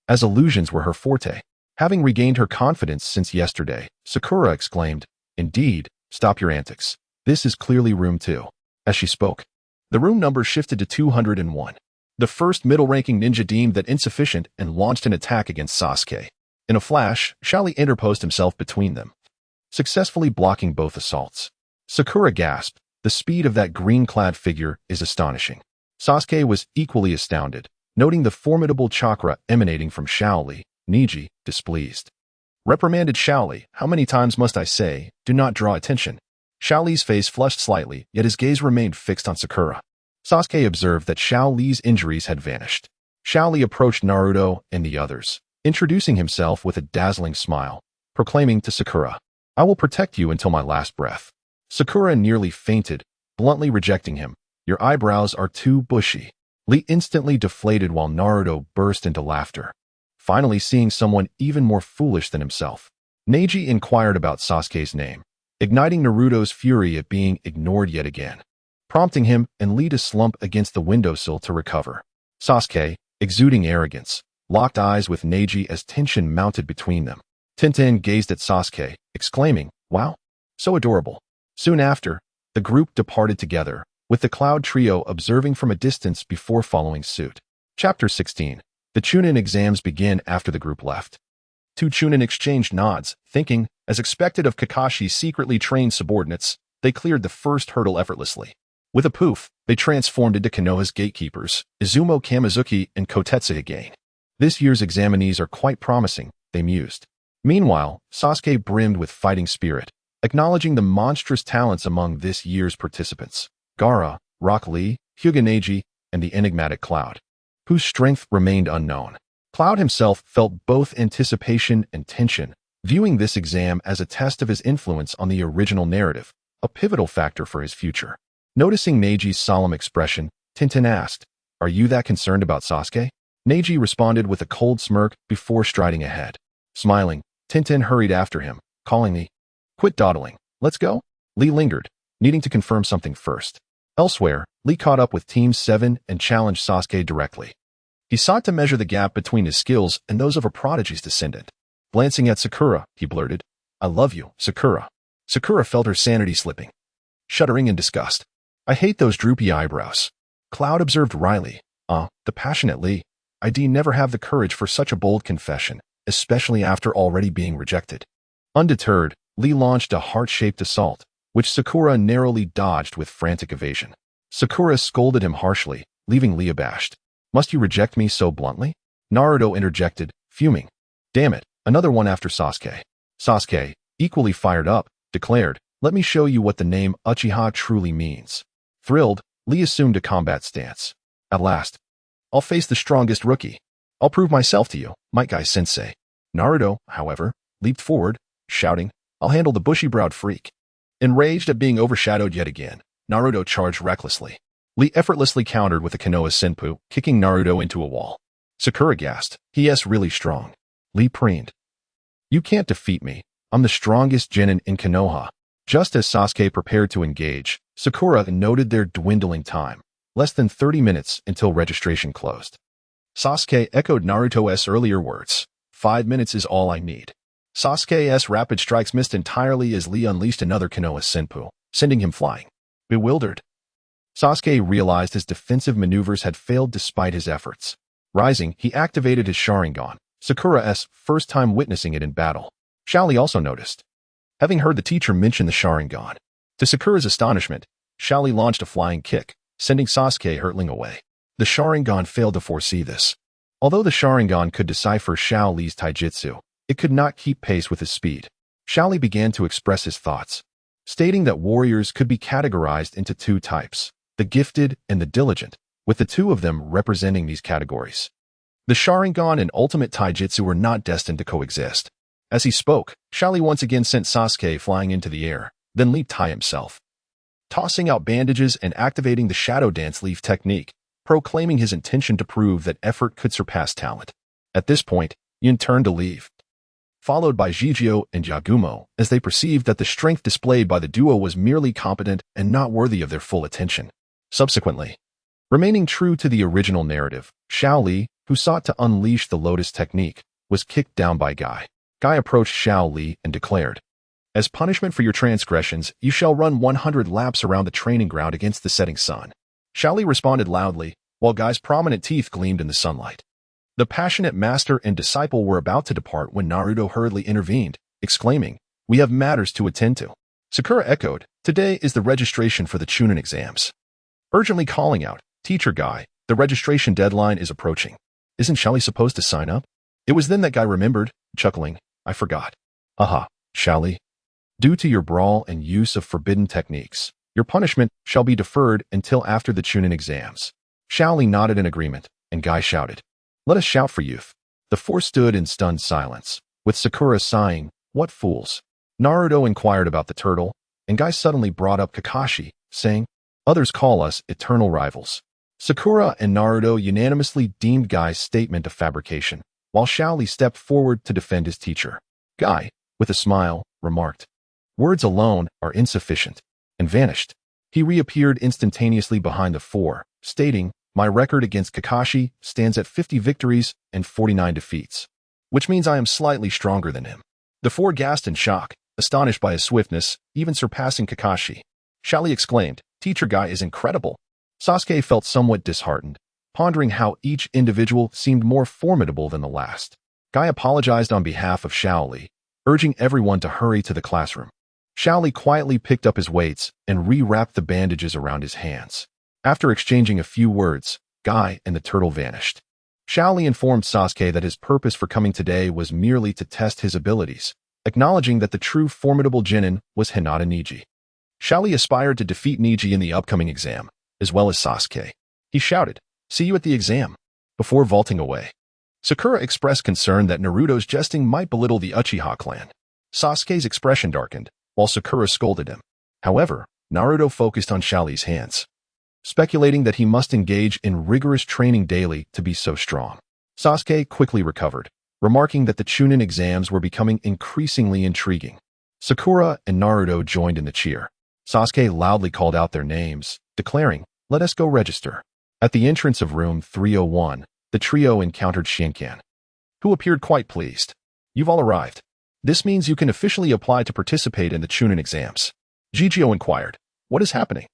as illusions were her forte. Having regained her confidence since yesterday, Sakura exclaimed, indeed, stop your antics. This is clearly room 2. As she spoke, the room number shifted to 201. The first middle-ranking ninja deemed that insufficient and launched an attack against Sasuke. In a flash, Xiaoli interposed himself between them, successfully blocking both assaults. Sakura gasped, the speed of that green-clad figure is astonishing. Sasuke was equally astounded, noting the formidable chakra emanating from Xiaoli. Niji, displeased, reprimanded Xiaoli, how many times must I say, do not draw attention? Xiaoli's face flushed slightly, yet his gaze remained fixed on Sakura. Sasuke observed that Xiaoli's injuries had vanished. Xiaoli approached Naruto and the others, introducing himself with a dazzling smile, proclaiming to Sakura, I will protect you until my last breath. Sakura nearly fainted, bluntly rejecting him. Your eyebrows are too bushy. Lee instantly deflated while Naruto burst into laughter, finally seeing someone even more foolish than himself. Neji inquired about Sasuke's name, igniting Naruto's fury at being ignored yet again, prompting him and Lee to slump against the windowsill to recover. Sasuke, exuding arrogance, locked eyes with Neji as tension mounted between them. Tenten gazed at Sasuke, exclaiming, wow, so adorable. Soon after, the group departed together, with the Cloud Trio observing from a distance before following suit. Chapter 16. The Chunin exams begin after the group left. Two Chunin exchanged nods, thinking, as expected of Kakashi's secretly trained subordinates, they cleared the first hurdle effortlessly. With a poof, they transformed into Konoha's gatekeepers, Izumo Kamizuki and Kotetsu Higane. This year's examinees are quite promising, they mused. Meanwhile, Sasuke brimmed with fighting spirit, acknowledging the monstrous talents among this year's participants. Gaara, Rock Lee, Hyuga Neji, and the enigmatic Cloud, whose strength remained unknown. Cloud himself felt both anticipation and tension, viewing this exam as a test of his influence on the original narrative, a pivotal factor for his future. Noticing Neiji's solemn expression, Tintin asked, "Are you that concerned about Sasuke?" Neji responded with a cold smirk before striding ahead. Smiling, Tintin hurried after him, calling Lee. "Quit dawdling. Let's go." Lee lingered, needing to confirm something first. Elsewhere, Lee caught up with Team 7 and challenged Sasuke directly. He sought to measure the gap between his skills and those of a prodigy's descendant. Glancing at Sakura, he blurted, "I love you, Sakura." Sakura felt her sanity slipping, shuddering in disgust. "I hate those droopy eyebrows." Cloud observed wryly, the passionate Lee. I'd never have the courage for such a bold confession, especially after already being rejected." Undeterred, Lee launched a heart-shaped assault, which Sakura narrowly dodged with frantic evasion. Sakura scolded him harshly, leaving Lee abashed. "Must you reject me so bluntly?" Naruto interjected, fuming. "Damn it, another one after Sasuke." Sasuke, equally fired up, declared, "Let me show you what the name Uchiha truly means." Thrilled, Lee assumed a combat stance. At last, "I'll face the strongest rookie. I'll prove myself to you, Might Guy Sensei." Naruto, however, leaped forward, shouting, "I'll handle the bushy-browed freak." Enraged at being overshadowed yet again, Naruto charged recklessly. Lee effortlessly countered with a Konoha Senpu, kicking Naruto into a wall. Sakura gasped, "He's really strong." Lee preened, "You can't defeat me. I'm the strongest genin in Konoha." Just as Sasuke prepared to engage, Sakura noted their dwindling time. Less than 30 minutes until registration closed. Sasuke echoed Naruto's earlier words. 5 minutes is all I need. Sasuke's rapid strikes missed entirely as Lee unleashed another Konoha Senpu, sending him flying. Bewildered, Sasuke realized his defensive maneuvers had failed despite his efforts. Rising, he activated his Sharingan, Sakura's first time witnessing it in battle. Xiaoli also noticed, having heard the teacher mention the Sharingan. To Sakura's astonishment, Xiaoli launched a flying kick, sending Sasuke hurtling away. The Sharingan failed to foresee this. Although the Sharingan could decipher Xiaoli's taijutsu, it could not keep pace with his speed. Xiaoli began to express his thoughts, stating that warriors could be categorized into 2 types, the gifted and the diligent, with the 2 of them representing these categories. The Sharingan and ultimate taijutsu were not destined to coexist. As he spoke, Xiaoli once again sent Sasuke flying into the air, then leaped high himself, tossing out bandages and activating the Shadow Dance Leaf technique, proclaiming his intention to prove that effort could surpass talent. At this point, Yun turned to leave, followed by Jijio and Yagumo, as they perceived that the strength displayed by the duo was merely competent and not worthy of their full attention. Subsequently, remaining true to the original narrative, Xiaoli, who sought to unleash the Lotus technique, was kicked down by Guy. Guy approached Xiaoli and declared, "As punishment for your transgressions, you shall run 100 laps around the training ground against the setting sun." Xiaoli responded loudly, while Guy's prominent teeth gleamed in the sunlight. The passionate master and disciple were about to depart when Naruto hurriedly intervened, exclaiming, "We have matters to attend to." Sakura echoed, "Today is the registration for the Chunin exams." Urgently calling out, "Teacher Guy, the registration deadline is approaching. Isn't Xiaoli supposed to sign up?" It was then that Guy remembered, chuckling, "I forgot. Haha, Xiaoli. Due to your brawl and use of forbidden techniques, your punishment shall be deferred until after the Chunin exams." Xiaoli nodded in agreement, and Guy shouted, "Let us shout for youth." The 4 stood in stunned silence, with Sakura sighing, "What fools." Naruto inquired about the turtle, and Guy suddenly brought up Kakashi, saying, "Others call us eternal rivals." Sakura and Naruto unanimously deemed Guy's statement a fabrication, while Xiaoli stepped forward to defend his teacher. Guy, with a smile, remarked, "Words alone are insufficient," and vanished. He reappeared instantaneously behind the 4, stating, "My record against Kakashi stands at 50 victories and 49 defeats, which means I am slightly stronger than him." The 4 gasped in shock, astonished by his swiftness, even surpassing Kakashi. Xiaoli exclaimed, "Teacher Guy is incredible." Sasuke felt somewhat disheartened, pondering how each individual seemed more formidable than the last. Guy apologized on behalf of Xiaoli, urging everyone to hurry to the classroom. Xiaoli quietly picked up his weights and re-wrapped the bandages around his hands. After exchanging a few words, Guy and the turtle vanished. Xiaoli informed Sasuke that his purpose for coming today was merely to test his abilities, acknowledging that the true formidable genin was Hinata Neji. Xiaoli aspired to defeat Neji in the upcoming exam, as well as Sasuke. He shouted, "See you at the exam," before vaulting away. Sakura expressed concern that Naruto's jesting might belittle the Uchiha clan. Sasuke's expression darkened, while Sakura scolded him. However, Naruto focused on Xiaoli's hands, speculating that he must engage in rigorous training daily to be so strong. Sasuke quickly recovered, remarking that the Chunin exams were becoming increasingly intriguing. Sakura and Naruto joined in the cheer. Sasuke loudly called out their names, declaring, "Let us go register." At the entrance of room 301, the trio encountered Shinkan, who appeared quite pleased. "You've all arrived. This means you can officially apply to participate in the Chunin exams." Jijio inquired, "What is happening?"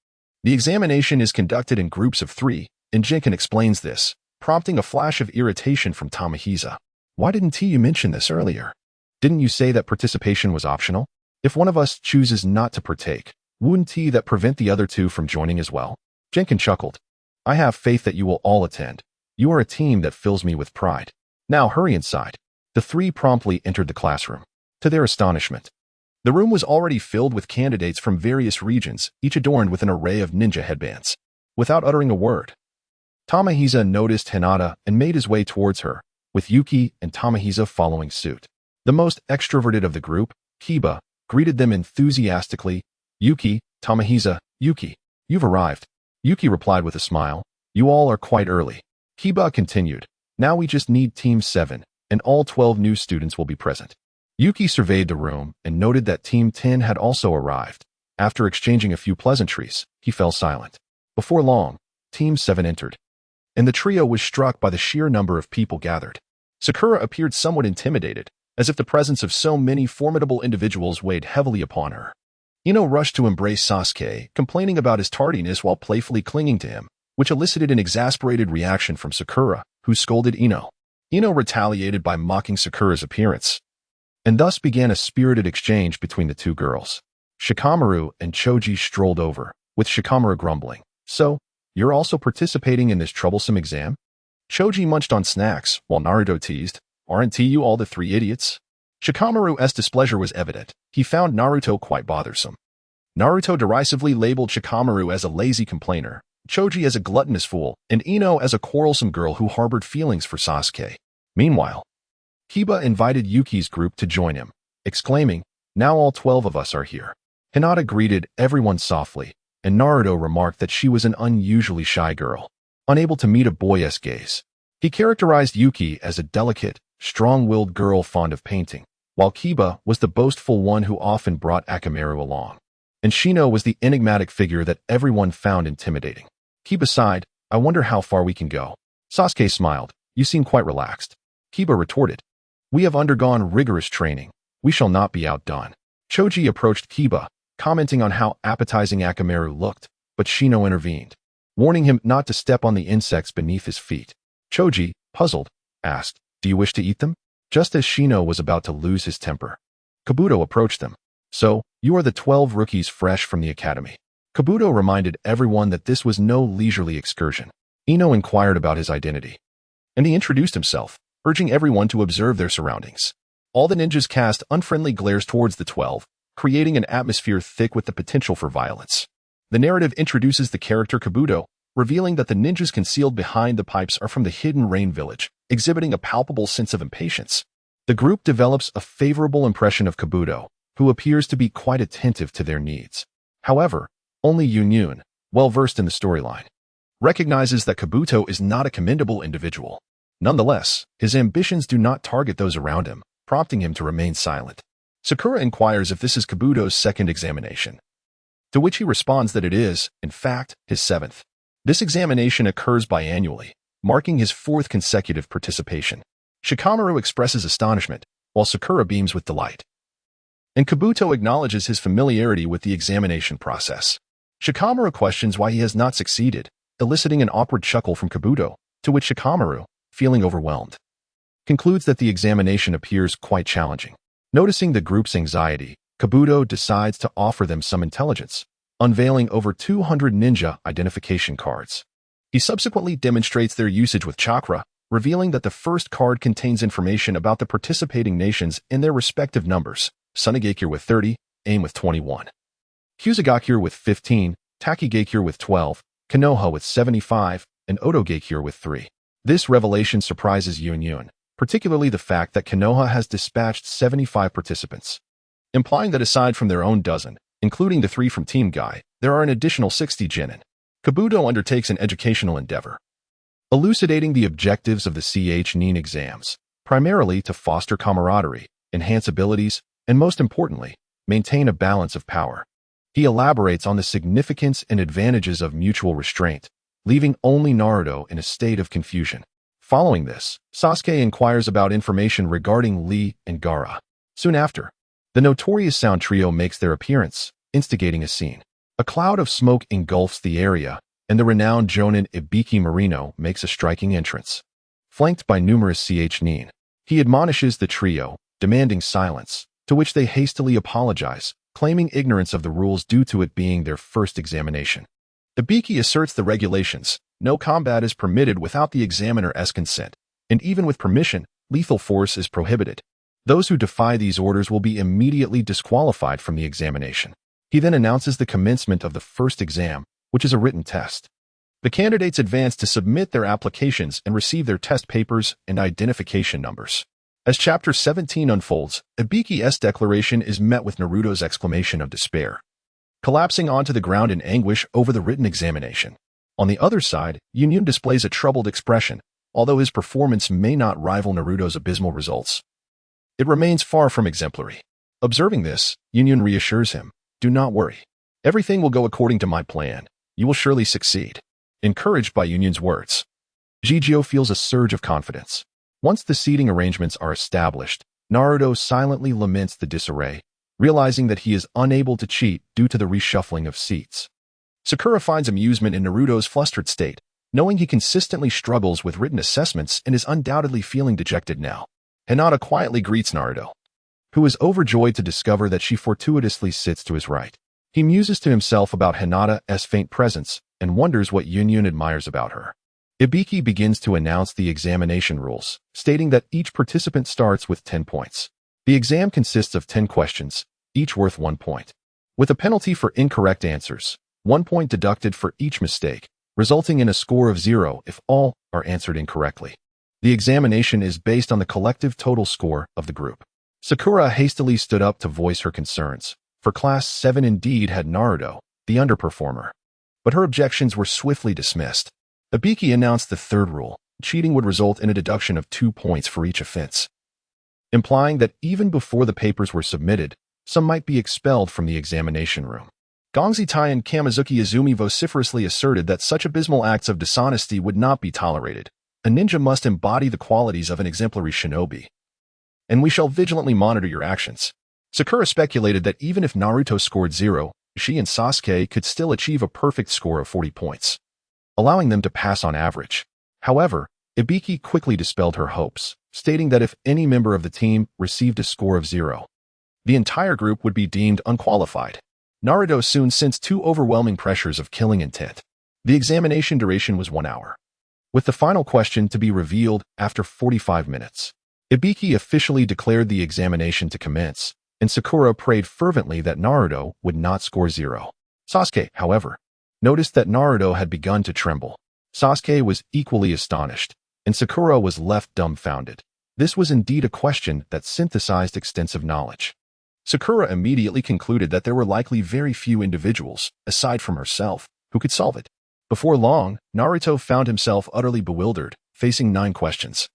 The examination is conducted in groups of 3, and Jinkan explains this, prompting a flash of irritation from Tamahisa. "Why didn't you mention this earlier? Didn't you say that participation was optional? If one of us chooses not to partake, wouldn't that prevent the other 2 from joining as well?" Jinkan chuckled. "I have faith that you will all attend. You are a team that fills me with pride. Now hurry inside." The 3 promptly entered the classroom. To their astonishment, the room was already filled with candidates from various regions, each adorned with an array of ninja headbands. Without uttering a word, Tamahisa noticed Hinata and made his way towards her, with Yuki and Tamahisa following suit. The most extroverted of the group, Kiba, greeted them enthusiastically. "Yuki, Tamahisa, Yuki, you've arrived." Yuki replied with a smile, "You all are quite early." Kiba continued, "Now we just need Team 7, and all 12 new students will be present." Yuki surveyed the room and noted that Team 10 had also arrived. After exchanging a few pleasantries, he fell silent. Before long, Team 7 entered, and the trio was struck by the sheer number of people gathered. Sakura appeared somewhat intimidated, as if the presence of so many formidable individuals weighed heavily upon her. Ino rushed to embrace Sasuke, complaining about his tardiness while playfully clinging to him, which elicited an exasperated reaction from Sakura, who scolded Ino. Ino retaliated by mocking Sakura's appearance, and thus began a spirited exchange between the 2 girls. Shikamaru and Choji strolled over, with Shikamaru grumbling, "So, you're also participating in this troublesome exam?" Choji munched on snacks, while Naruto teased, "Aren't you all the 3 idiots?" Shikamaru's displeasure was evident. He found Naruto quite bothersome. Naruto derisively labeled Shikamaru as a lazy complainer, Choji as a gluttonous fool, and Ino as a quarrelsome girl who harbored feelings for Sasuke. Meanwhile, Kiba invited Yuki's group to join him, exclaiming, "Now all 12 of us are here." Hinata greeted everyone softly, and Naruto remarked that she was an unusually shy girl, unable to meet a boy's gaze. He characterized Yuki as a delicate, strong-willed girl fond of painting, while Kiba was the boastful one who often brought Akamaru along, and Shino was the enigmatic figure that everyone found intimidating. Kiba sighed, "I wonder how far we can go." Sasuke smiled, "You seem quite relaxed." Kiba retorted, "We have undergone rigorous training. We shall not be outdone." Choji approached Kiba, commenting on how appetizing Akamaru looked, but Shino intervened, warning him not to step on the insects beneath his feet. Choji, puzzled, asked, "Do you wish to eat them?" Just as Shino was about to lose his temper, Kabuto approached them. "So, you are the 12 rookies fresh from the academy." Kabuto reminded everyone that this was no leisurely excursion. Ino inquired about his identity, and he introduced himself, urging everyone to observe their surroundings. All the ninjas cast unfriendly glares towards the 12, creating an atmosphere thick with the potential for violence. The narrative introduces the character Kabuto, revealing that the ninjas concealed behind the pipes are from the Hidden Rain Village, exhibiting a palpable sense of impatience. The group develops a favorable impression of Kabuto, who appears to be quite attentive to their needs. However, only Yunyun, well-versed in the storyline, recognizes that Kabuto is not a commendable individual. Nonetheless, his ambitions do not target those around him, prompting him to remain silent. Sakura inquires if this is Kabuto's 2nd examination, to which he responds that it is, in fact, his 7th. This examination occurs biannually, marking his 4th consecutive participation. Shikamaru expresses astonishment, while Sakura beams with delight, and Kabuto acknowledges his familiarity with the examination process. Shikamaru questions why he has not succeeded, eliciting an awkward chuckle from Kabuto, to which Shikamaru, feeling overwhelmed, concludes that the examination appears quite challenging. Noticing the group's anxiety, Kabuto decides to offer them some intelligence, unveiling over 200 ninja identification cards. He subsequently demonstrates their usage with chakra, revealing that the first card contains information about the participating nations and their respective numbers, Sunagakure with 30, Aim with 21, Kusagakure with 15, Takigakure with 12, Konoha with 75, and Otogakure with 3. This revelation surprises Yunyun, particularly the fact that Konoha has dispatched 75 participants, implying that aside from their own dozen, Including the 3 from Team Guy, there are an additional 60 genin. Kabuto undertakes an educational endeavor, elucidating the objectives of the ch-nin exams, primarily to foster camaraderie, enhance abilities, and most importantly, maintain a balance of power. He elaborates on the significance and advantages of mutual restraint, leaving only Naruto in a state of confusion. Following this, Sasuke inquires about information regarding Lee and Gaara. Soon after, the notorious Sound Trio makes their appearance, instigating a scene. A cloud of smoke engulfs the area, and the renowned Jonin Ibiki Marino makes a striking entrance. Flanked by numerous ch-nin, he admonishes the trio, demanding silence, to which they hastily apologize, claiming ignorance of the rules due to it being their first examination. Ibiki asserts the regulations. No combat is permitted without the examiner's consent, and even with permission, lethal force is prohibited. Those who defy these orders will be immediately disqualified from the examination. He then announces the commencement of the first exam, which is a written test. The candidates advance to submit their applications and receive their test papers and identification numbers. As Chapter 17 unfolds, Ibiki's declaration is met with Naruto's exclamation of despair, collapsing onto the ground in anguish over the written examination. On the other side, Yunyun displays a troubled expression, although his performance may not rival Naruto's abysmal results. It remains far from exemplary. Observing this, Yunyun reassures him, "Do not worry. Everything will go according to my plan. You will surely succeed." Encouraged by Yunyun's words, Jijio feels a surge of confidence. Once the seating arrangements are established, Naruto silently laments the disarray, realizing that he is unable to cheat due to the reshuffling of seats. Sakura finds amusement in Naruto's flustered state, knowing he consistently struggles with written assessments and is undoubtedly feeling dejected now. Hinata quietly greets Naruto, who is overjoyed to discover that she fortuitously sits to his right. He muses to himself about Hinata's faint presence and wonders what Yunyun admires about her. Ibiki begins to announce the examination rules, stating that each participant starts with 10 points. The exam consists of 10 questions, each worth 1 point, with a penalty for incorrect answers, 1 point deducted for each mistake, resulting in a score of 0 if all are answered incorrectly. The examination is based on the collective total score of the group. Sakura hastily stood up to voice her concerns, for Class 7 indeed had Naruto, the underperformer. But her objections were swiftly dismissed. Ibiki announced the third rule: cheating would result in a deduction of 2 points for each offense, implying that even before the papers were submitted, some might be expelled from the examination room. Gongzi Tai and Kamizuki Izumi vociferously asserted that such abysmal acts of dishonesty would not be tolerated. A ninja must embody the qualities of an exemplary shinobi, and we shall vigilantly monitor your actions. Sakura speculated that even if Naruto scored 0, she and Sasuke could still achieve a perfect score of 40 points, allowing them to pass on average. However, Ibiki quickly dispelled her hopes, stating that if any member of the team received a score of 0, the entire group would be deemed unqualified. Naruto soon sensed 2 overwhelming pressures of killing intent. The examination duration was 1 hour, with the final question to be revealed after 45 minutes. Ibiki officially declared the examination to commence, and Sakura prayed fervently that Naruto would not score 0. Sasuke, however, noticed that Naruto had begun to tremble. Sasuke was equally astonished, and Sakura was left dumbfounded. This was indeed a question that synthesized extensive knowledge. Sakura immediately concluded that there were likely very few individuals, aside from herself, who could solve it. Before long, Naruto found himself utterly bewildered, facing 9 questions,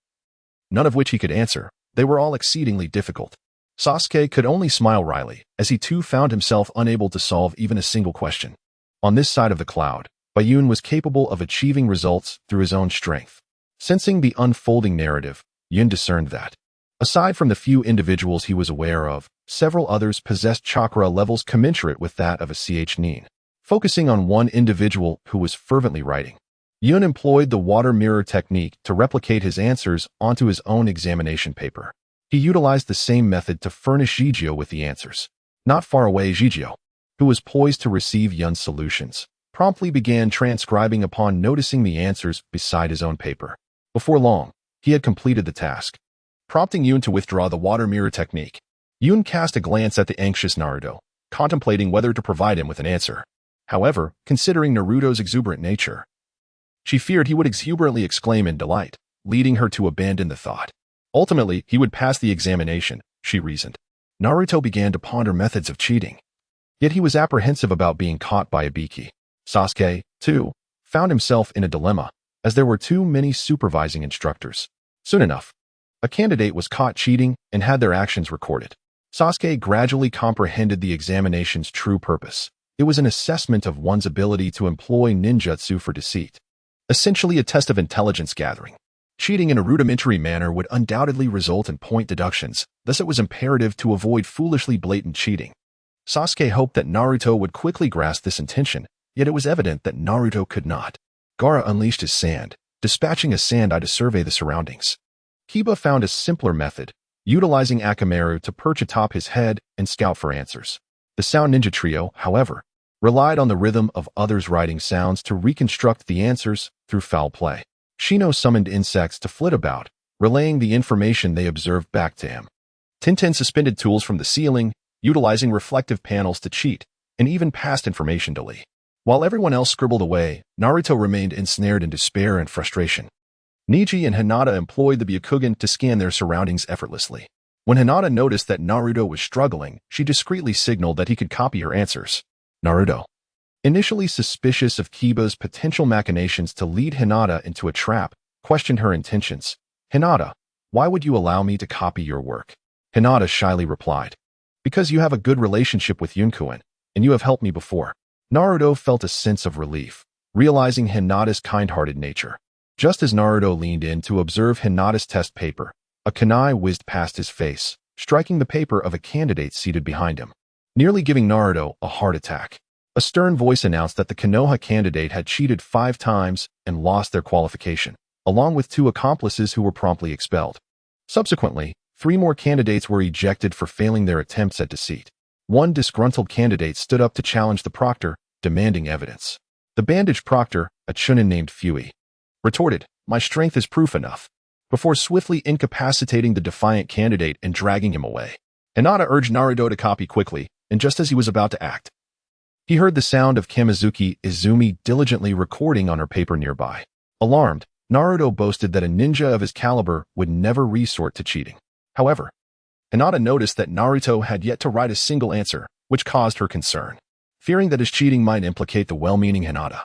none of which he could answer. They were all exceedingly difficult. Sasuke could only smile wryly, as he too found himself unable to solve even a single question. On this side of the cloud, Bayun was capable of achieving results through his own strength. Sensing the unfolding narrative, Yun discerned that, aside from the few individuals he was aware of, several others possessed chakra levels commensurate with that of a ch-nin. Focusing on one individual who was fervently writing, Yun employed the water mirror technique to replicate his answers onto his own examination paper. He utilized the same method to furnish Jijio with the answers. Not far away, Jijio, who was poised to receive Yun's solutions, promptly began transcribing upon noticing the answers beside his own paper. Before long, he had completed the task, prompting Yun to withdraw the water mirror technique. Yun cast a glance at the anxious Naruto, contemplating whether to provide him with an answer. However, considering Naruto's exuberant nature, she feared he would exuberantly exclaim in delight, leading her to abandon the thought. Ultimately, he would pass the examination, she reasoned. Naruto began to ponder methods of cheating. Yet he was apprehensive about being caught by Ibiki. Sasuke, too, found himself in a dilemma, as there were too many supervising instructors. Soon enough, a candidate was caught cheating and had their actions recorded. Sasuke gradually comprehended the examination's true purpose. It was an assessment of one's ability to employ ninjutsu for deceit. Essentially a test of intelligence gathering. Cheating in a rudimentary manner would undoubtedly result in point deductions, thus it was imperative to avoid foolishly blatant cheating. Sasuke hoped that Naruto would quickly grasp this intention, yet it was evident that Naruto could not. Gaara unleashed his sand, dispatching a sand eye to survey the surroundings. Kiba found a simpler method, utilizing Akamaru to perch atop his head and scout for answers. The Sound Ninja Trio, however, relied on the rhythm of others' writing sounds to reconstruct the answers through foul play. Shino summoned insects to flit about, relaying the information they observed back to him. Tintin suspended tools from the ceiling, utilizing reflective panels to cheat, and even passed information to Lee. While everyone else scribbled away, Naruto remained ensnared in despair and frustration. Neji and Hinata employed the Byakugan to scan their surroundings effortlessly. When Hinata noticed that Naruto was struggling, she discreetly signaled that he could copy her answers. Naruto, initially suspicious of Kiba's potential machinations to lead Hinata into a trap, questioned her intentions. Hinata, why would you allow me to copy your work? Hinata shyly replied, because you have a good relationship with Yunkuen, and you have helped me before. Naruto felt a sense of relief, realizing Hinata's kind-hearted nature. Just as Naruto leaned in to observe Hinata's test paper, a kunai whizzed past his face, striking the paper of a candidate seated behind him, nearly giving Naruto a heart attack. A stern voice announced that the Konoha candidate had cheated 5 times and lost their qualification, along with 2 accomplices who were promptly expelled. Subsequently, 3 more candidates were ejected for failing their attempts at deceit. One disgruntled candidate stood up to challenge the proctor, demanding evidence. The bandaged proctor, a chunin named Fui, retorted, "My strength is proof enough," before swiftly incapacitating the defiant candidate and dragging him away. Hinata urged Naruto to copy quickly, and just as he was about to act, he heard the sound of Kamizuki Izumi diligently recording on her paper nearby. Alarmed, Naruto boasted that a ninja of his caliber would never resort to cheating. However, Hinata noticed that Naruto had yet to write a single answer, which caused her concern. Fearing that his cheating might implicate the well-meaning Hinata,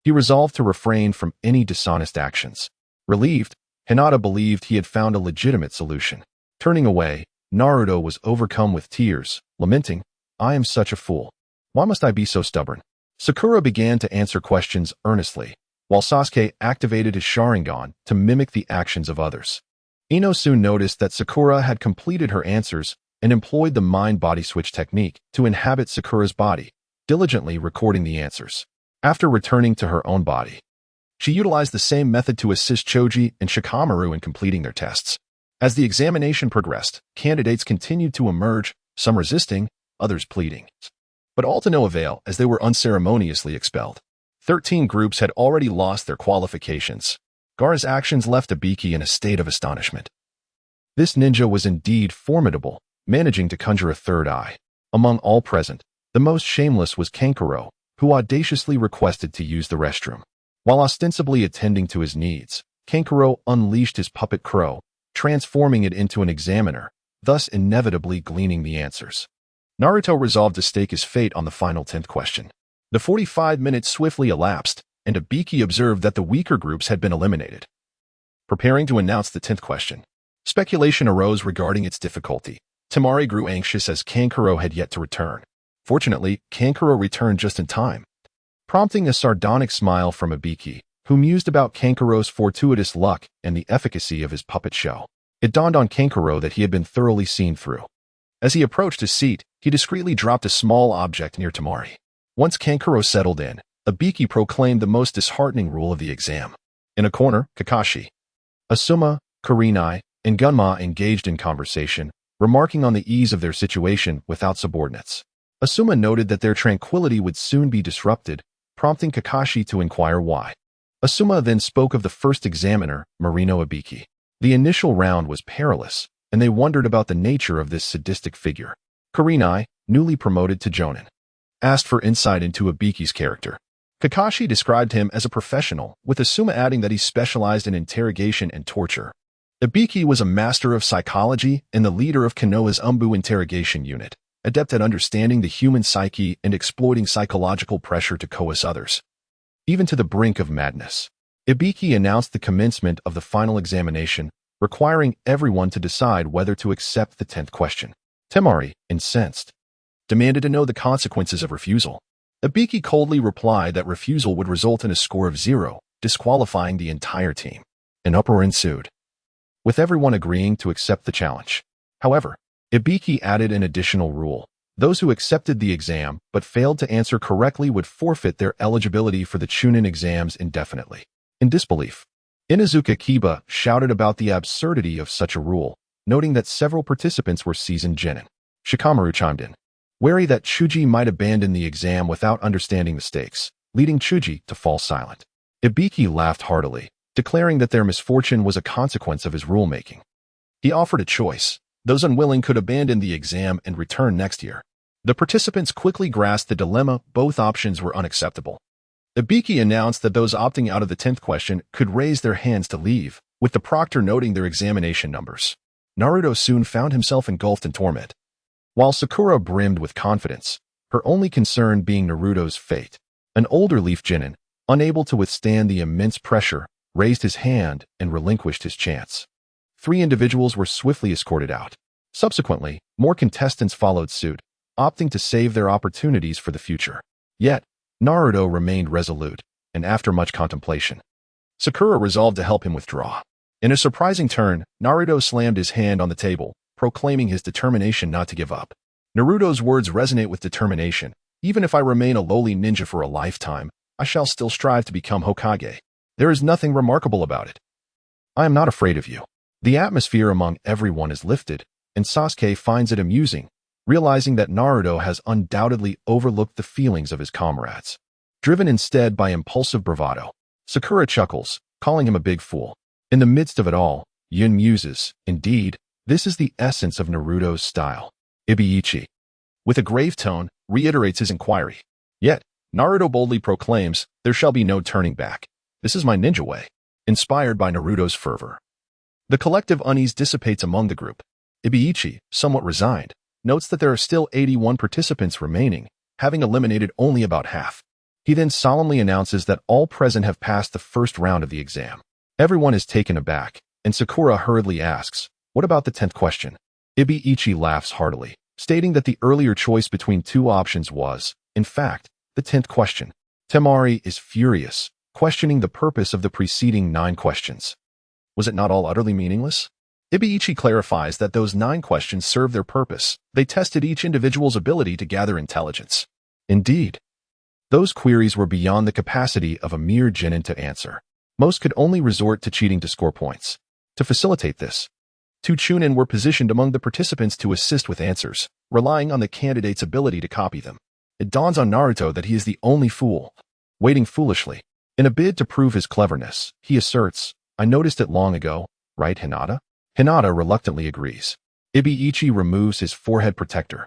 he resolved to refrain from any dishonest actions. Relieved, Hinata believed he had found a legitimate solution. Turning away, Naruto was overcome with tears, lamenting, "I am such a fool. Why must I be so stubborn?" Sakura began to answer questions earnestly, while Sasuke activated his Sharingan to mimic the actions of others. Ino soon noticed that Sakura had completed her answers and employed the mind-body switch technique to inhabit Sakura's body, diligently recording the answers. After returning to her own body, she utilized the same method to assist Choji and Shikamaru in completing their tests. As the examination progressed, candidates continued to emerge, some resisting, others pleading. But all to no avail, as they were unceremoniously expelled. 13 groups had already lost their qualifications. Gaara's actions left Ibiki in a state of astonishment. This ninja was indeed formidable, managing to conjure a third eye. Among all present, the most shameless was Kankuro, who audaciously requested to use the restroom. While ostensibly attending to his needs, Kankuro unleashed his puppet crow, transforming it into an examiner, thus inevitably gleaning the answers. Naruto resolved to stake his fate on the final 10th question. The 45 minutes swiftly elapsed, and Ibiki observed that the weaker groups had been eliminated. Preparing to announce the 10th question, speculation arose regarding its difficulty. Temari grew anxious as Kankuro had yet to return. Fortunately, Kankuro returned just in time, prompting a sardonic smile from Ibiki, who mused about Kankuro's fortuitous luck and the efficacy of his puppet show. It dawned on Kankuro that he had been thoroughly seen through. As he approached his seat, he discreetly dropped a small object near Temari. Once Kankuro settled in, Ibiki proclaimed the most disheartening rule of the exam. In a corner, Kakashi, Asuma, Kurenai, and Gunma engaged in conversation, remarking on the ease of their situation without subordinates. Asuma noted that their tranquility would soon be disrupted, prompting Kakashi to inquire why. Asuma then spoke of the first examiner, Marino Ibiki. The initial round was perilous, and they wondered about the nature of this sadistic figure. Kurenai, newly promoted to Jonin, asked for insight into Ibiki's character. Kakashi described him as a professional, with Asuma adding that he specialized in interrogation and torture. Ibiki was a master of psychology and the leader of Konoha's Umbu interrogation unit. adept at understanding the human psyche and exploiting psychological pressure to coerce others, even to the brink of madness. Ibiki announced the commencement of the final examination, requiring everyone to decide whether to accept the 10th question. Temari, incensed, demanded to know the consequences of refusal. Ibiki coldly replied that refusal would result in a score of 0, disqualifying the entire team. An uproar ensued, with everyone agreeing to accept the challenge. However, Ibiki added an additional rule. Those who accepted the exam but failed to answer correctly would forfeit their eligibility for the Chunin exams indefinitely. In disbelief, Inuzuka Kiba shouted about the absurdity of such a rule, noting that several participants were seasoned genin. Shikamaru chimed in, wary that Chuji might abandon the exam without understanding the stakes, leading Chuji to fall silent. Ibiki laughed heartily, declaring that their misfortune was a consequence of his rulemaking. He offered a choice. Those unwilling could abandon the exam and return next year. The participants quickly grasped the dilemma. Both options were unacceptable. Ibiki announced that those opting out of the 10th question could raise their hands to leave, with the proctor noting their examination numbers. Naruto soon found himself engulfed in torment, while Sakura brimmed with confidence, her only concern being Naruto's fate. An older Leaf Genin, unable to withstand the immense pressure, raised his hand and relinquished his chance. 3 individuals were swiftly escorted out. Subsequently, more contestants followed suit, opting to save their opportunities for the future. Yet, Naruto remained resolute, and after much contemplation, Sakura resolved to help him withdraw. In a surprising turn, Naruto slammed his hand on the table, proclaiming his determination not to give up. Naruto's words resonate with determination. Even if I remain a lowly ninja for a lifetime, I shall still strive to become Hokage. There is nothing remarkable about it. I am not afraid of you. The atmosphere among everyone is lifted, and Sasuke finds it amusing, realizing that Naruto has undoubtedly overlooked the feelings of his comrades. Driven instead by impulsive bravado, Sakura chuckles, calling him a big fool. In the midst of it all, Yin muses, indeed, this is the essence of Naruto's style. Ibiichi, with a grave tone, reiterates his inquiry. Yet, Naruto boldly proclaims, there shall be no turning back. This is my ninja way. Inspired by Naruto's fervor, the collective unease dissipates among the group. Ibiichi, somewhat resigned, notes that there are still 81 participants remaining, having eliminated only about half. He then solemnly announces that all present have passed the first round of the exam. Everyone is taken aback, and Sakura hurriedly asks, what about the 10th question? Ibiichi laughs heartily, stating that the earlier choice between 2 options was, in fact, the 10th question. Temari is furious, questioning the purpose of the preceding 9 questions. Was it not all utterly meaningless? Ibiichi clarifies that those 9 questions served their purpose. They tested each individual's ability to gather intelligence. Indeed, those queries were beyond the capacity of a mere genin to answer. Most could only resort to cheating to score points. To facilitate this, 2 chunin were positioned among the participants to assist with answers, relying on the candidate's ability to copy them. It dawns on Naruto that he is the only fool, waiting foolishly. In a bid to prove his cleverness, he asserts, I noticed it long ago, right, Hinata? Hinata reluctantly agrees. Ibiichi removes his forehead protector,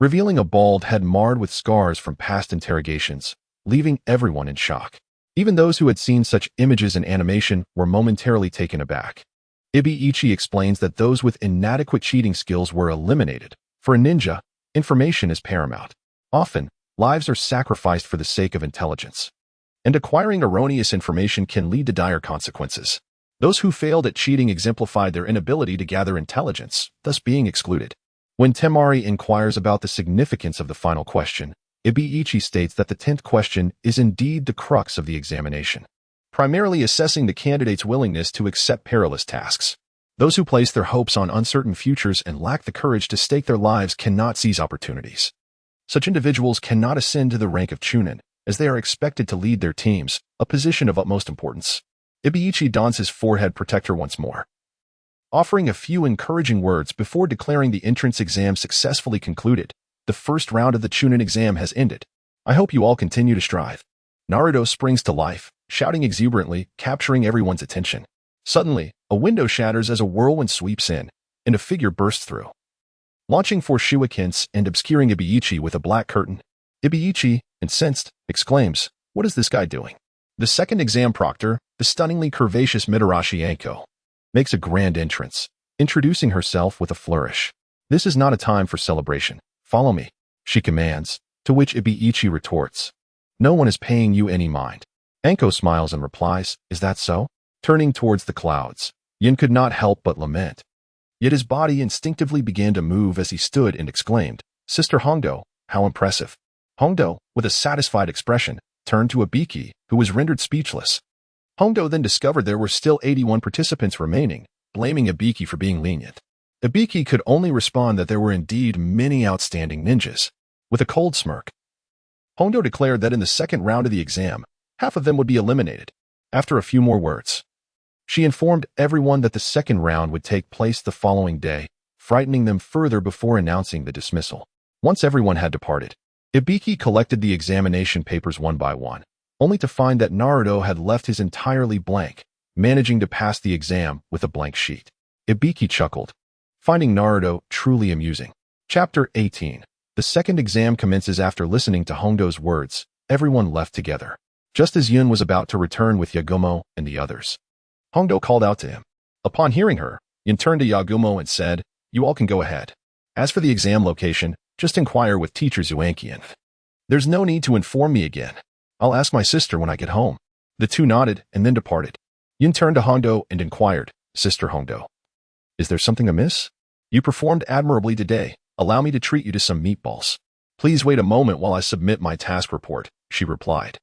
revealing a bald head marred with scars from past interrogations, leaving everyone in shock. Even those who had seen such images in animation were momentarily taken aback. Ibiichi explains that those with inadequate cheating skills were eliminated. For a ninja, information is paramount. Often, lives are sacrificed for the sake of intelligence, and acquiring erroneous information can lead to dire consequences. Those who failed at cheating exemplified their inability to gather intelligence, thus being excluded. When Temari inquires about the significance of the final question, Ibiichi states that the 10th question is indeed the crux of the examination, primarily assessing the candidate's willingness to accept perilous tasks. Those who place their hopes on uncertain futures and lack the courage to stake their lives cannot seize opportunities. Such individuals cannot ascend to the rank of chunin, as they are expected to lead their teams, a position of utmost importance. Ibiichi dons his forehead protector once more, offering a few encouraging words before declaring the entrance exam successfully concluded. The first round of the chunin exam has ended. I hope you all continue to strive. Naruto springs to life, shouting exuberantly, capturing everyone's attention. Suddenly, a window shatters as a whirlwind sweeps in, and a figure bursts through, launching four shurikens and obscuring Ibiichi with a black curtain. Ibiichi, incensed, exclaims, "What is this guy doing?" The second exam proctor, the stunningly curvaceous Mitarashi Anko, makes a grand entrance, introducing herself with a flourish. This is not a time for celebration. Follow me, she commands, to which Ibiichi retorts. No one is paying you any mind. Anko smiles and replies, is that so? Turning towards the clouds, Yin could not help but lament. Yet his body instinctively began to move as he stood and exclaimed, Sister Hongdo, how impressive. Hongdo, with a satisfied expression, turned to Ibiki, who was rendered speechless. Hongdo then discovered there were still 81 participants remaining, blaming Ibiki for being lenient. Ibiki could only respond that there were indeed many outstanding ninjas. With a cold smirk, Hongdo declared that in the second round of the exam, half of them would be eliminated. After a few more words, she informed everyone that the second round would take place the following day, frightening them further before announcing the dismissal. Once everyone had departed, Ibiki collected the examination papers one by one, only to find that Naruto had left his entirely blank, managing to pass the exam with a blank sheet. Ibiki chuckled, finding Naruto truly amusing. Chapter 18. The second exam commences after listening to Hongdo's words. Everyone left together. Just as Yun was about to return with Yagumo and the others, Hongdo called out to him. Upon hearing her, Yun turned to Yagumo and said, You all can go ahead. As for the exam location, just inquire with teacher Zuankian. There's no need to inform me again. I'll ask my sister when I get home. The two nodded and then departed. Yun turned to Hongdo and inquired, Sister Hongdo, is there something amiss? You performed admirably today. Allow me to treat you to some meatballs. Please wait a moment while I submit my task report, she replied.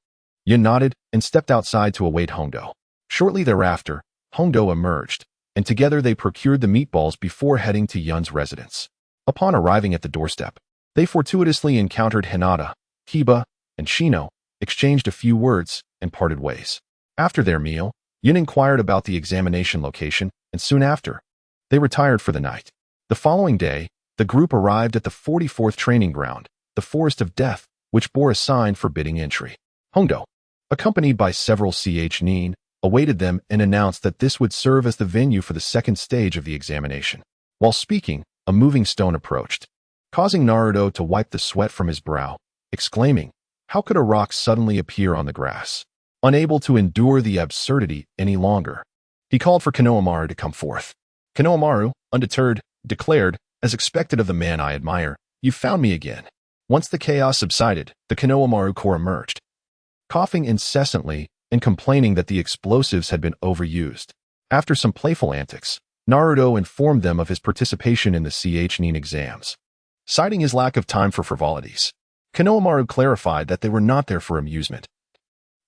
Yun nodded and stepped outside to await Hongdo. Shortly thereafter, Hongdo emerged, and together they procured the meatballs before heading to Yun's residence. Upon arriving at the doorstep, they fortuitously encountered Hinata, Kiba, and Shino, exchanged a few words, and parted ways. After their meal, Yun inquired about the examination location, and soon after, they retired for the night. The following day, the group arrived at the 44th training ground, the Forest of Death, which bore a sign forbidding entry. Hongdo, accompanied by several nin, awaited them and announced that this would serve as the venue for the second stage of the examination. While speaking, a moving stone approached, causing Naruto to wipe the sweat from his brow, exclaiming, How could a rock suddenly appear on the grass? Unable to endure the absurdity any longer, he called for Konohamaru to come forth. Konohamaru, undeterred, declared, As expected of the man I admire, you found me again. Once the chaos subsided, the Konohamaru Corps emerged, coughing incessantly and complaining that the explosives had been overused. After some playful antics, Naruto informed them of his participation in the nin exams. Citing his lack of time for frivolities, Konohamaru clarified that they were not there for amusement.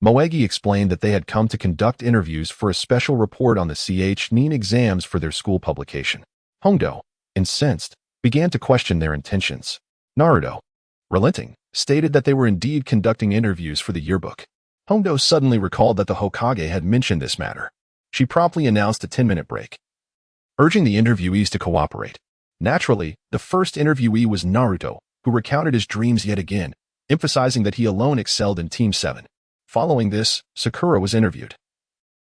Moegi explained that they had come to conduct interviews for a special report on the nin exams for their school publication. Hongdo, incensed, began to question their intentions. Naruto, relenting, stated that they were indeed conducting interviews for the yearbook. Hongdo suddenly recalled that the Hokage had mentioned this matter. She promptly announced a 10-minute break, urging the interviewees to cooperate. Naturally, the first interviewee was Naruto, who recounted his dreams yet again, emphasizing that he alone excelled in Team 7. Following this, Sakura was interviewed,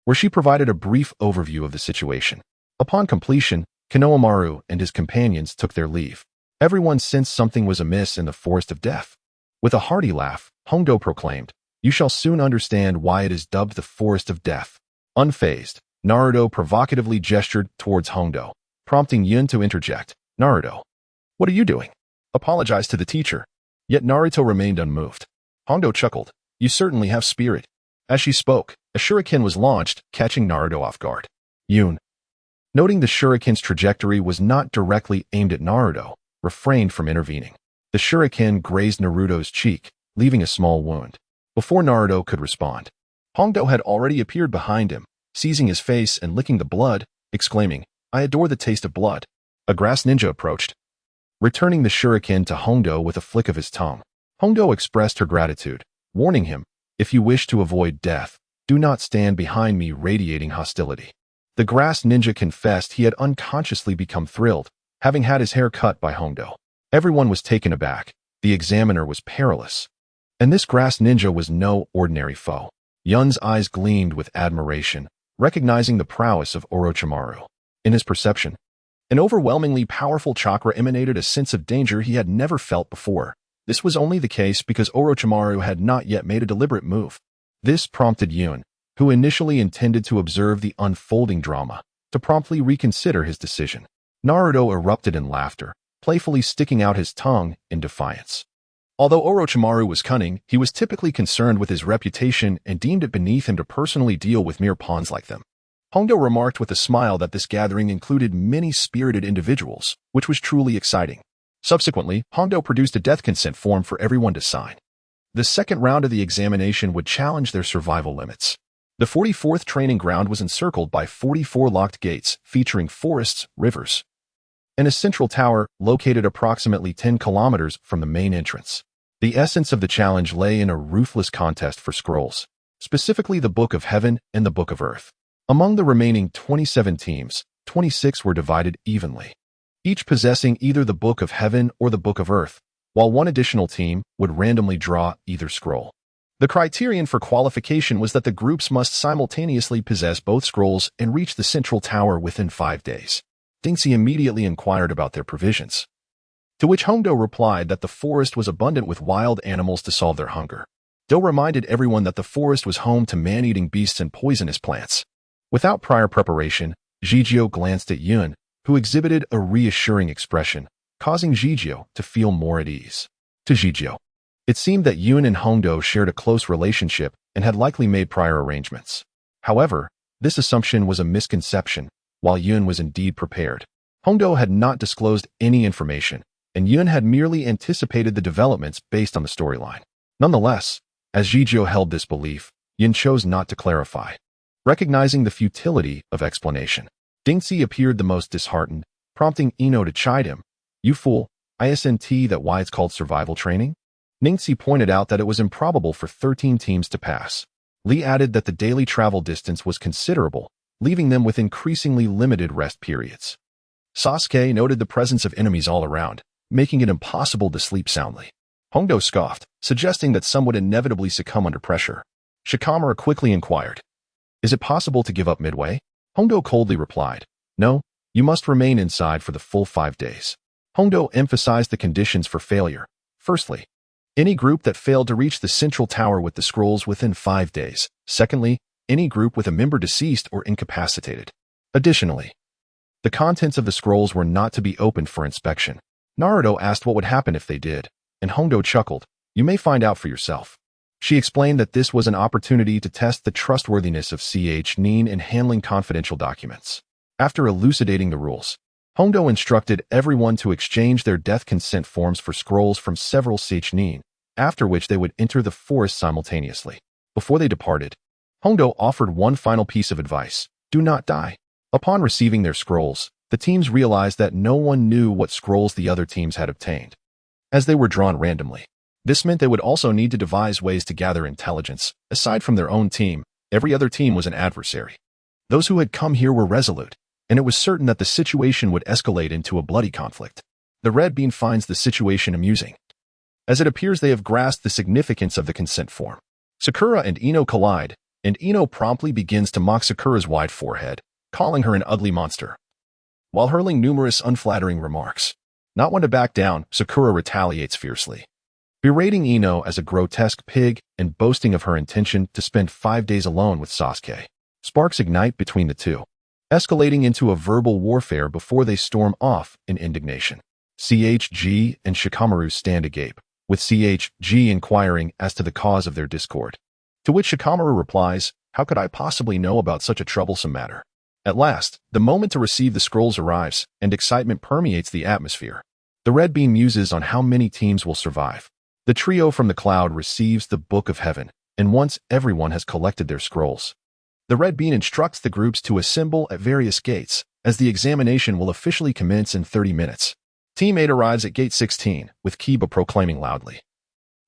where she provided a brief overview of the situation. Upon completion, Konohamaru and his companions took their leave. Everyone sensed something was amiss in the Forest of Death. With a hearty laugh, Hongdo proclaimed, You shall soon understand why it is dubbed the Forest of Death. Unfazed, Naruto provocatively gestured towards Hongdo, prompting Yun to interject. Naruto, what are you doing? Apologize to the teacher. Yet Naruto remained unmoved. Hongdo chuckled. You certainly have spirit. As she spoke, a shuriken was launched, catching Naruto off guard. Yun, noting the shuriken's trajectory was not directly aimed at Naruto, refrained from intervening. The shuriken grazed Naruto's cheek, leaving a small wound. Before Naruto could respond, Hongdo had already appeared behind him, seizing his face and licking the blood, exclaiming, I adore the taste of blood. A grass ninja approached, returning the shuriken to Hongdo with a flick of his tongue. Hongdo expressed her gratitude, warning him, If you wish to avoid death, do not stand behind me radiating hostility. The grass ninja confessed he had unconsciously become thrilled, having had his hair cut by Hongdo. Everyone was taken aback. The examiner was perilous, and this grass ninja was no ordinary foe. Yun's eyes gleamed with admiration, recognizing the prowess of Orochimaru. In his perception, an overwhelmingly powerful chakra emanated a sense of danger he had never felt before. This was only the case because Orochimaru had not yet made a deliberate move. This prompted Yun, who initially intended to observe the unfolding drama, to promptly reconsider his decision. Naruto erupted in laughter, playfully sticking out his tongue in defiance. Although Orochimaru was cunning, he was typically concerned with his reputation and deemed it beneath him to personally deal with mere pawns like them. Hongdo remarked with a smile that this gathering included many spirited individuals, which was truly exciting. Subsequently, Hongdo produced a death consent form for everyone to sign. The second round of the examination would challenge their survival limits. The 44th training ground was encircled by 44 locked gates featuring forests, rivers, and a central tower located approximately 10 kilometers from the main entrance. The essence of the challenge lay in a ruthless contest for scrolls, specifically the Book of Heaven and the Book of Earth. Among the remaining 27 teams, 26 were divided evenly, each possessing either the Book of Heaven or the Book of Earth, while one additional team would randomly draw either scroll. The criterion for qualification was that the groups must simultaneously possess both scrolls and reach the central tower within 5 days. Dingxi immediately inquired about their provisions, to which Hongdo replied that the forest was abundant with wild animals to solve their hunger. Do reminded everyone that the forest was home to man-eating beasts and poisonous plants. Without prior preparation, Jijio glanced at Yun, who exhibited a reassuring expression, causing Jijio to feel more at ease. To Jijio, it seemed that Yun and Hongdo shared a close relationship and had likely made prior arrangements. However, this assumption was a misconception. While Yun was indeed prepared, Hongdo had not disclosed any information, and Yun had merely anticipated the developments based on the storyline. Nonetheless, as Jijio held this belief, Yun chose not to clarify, recognizing the futility of explanation. Dingxi appeared the most disheartened, prompting Ino to chide him. "You fool, isn't that why it's called survival training?" Ningxi pointed out that it was improbable for 13 teams to pass. Li added that the daily travel distance was considerable, leaving them with increasingly limited rest periods. Sasuke noted the presence of enemies all around, making it impossible to sleep soundly. Hongdo scoffed, suggesting that some would inevitably succumb under pressure. Shikamaru quickly inquired, "Is it possible to give up midway?" Hongdo coldly replied, "No, you must remain inside for the full 5 days." Hongdo emphasized the conditions for failure. Firstly, any group that failed to reach the central tower with the scrolls within 5 days. Secondly, any group with a member deceased or incapacitated. Additionally, the contents of the scrolls were not to be opened for inspection. Naruto asked what would happen if they did, and Hongdo chuckled, "You may find out for yourself." She explained that this was an opportunity to test the trustworthiness of Nin in handling confidential documents. After elucidating the rules, Hongdo instructed everyone to exchange their death consent forms for scrolls from several Nin, after which they would enter the forest simultaneously. Before they departed, Hongdo offered one final piece of advice: do not die. Upon receiving their scrolls, the teams realized that no one knew what scrolls the other teams had obtained, as they were drawn randomly. This meant they would also need to devise ways to gather intelligence. Aside from their own team, every other team was an adversary. Those who had come here were resolute, and it was certain that the situation would escalate into a bloody conflict. The Red Bean finds the situation amusing, as it appears they have grasped the significance of the consent form. Sakura and Ino collide, and Ino promptly begins to mock Sakura's wide forehead, calling her an ugly monster, while hurling numerous unflattering remarks. Not one to back down, Sakura retaliates fiercely, berating Ino as a grotesque pig and boasting of her intention to spend 5 days alone with Sasuke. Sparks ignite between the two, escalating into a verbal warfare before they storm off in indignation. CHG and Shikamaru stand agape, with CHG inquiring as to the cause of their discord. To which Shikamaru replies, "How could I possibly know about such a troublesome matter?" At last, the moment to receive the scrolls arrives, and excitement permeates the atmosphere. The Red Bean muses on how many teams will survive. The trio from the cloud receives the Book of Heaven, and once everyone has collected their scrolls, the Red Bean instructs the groups to assemble at various gates, as the examination will officially commence in 30 minutes. Team 8 arrives at Gate 16, with Kiba proclaiming loudly,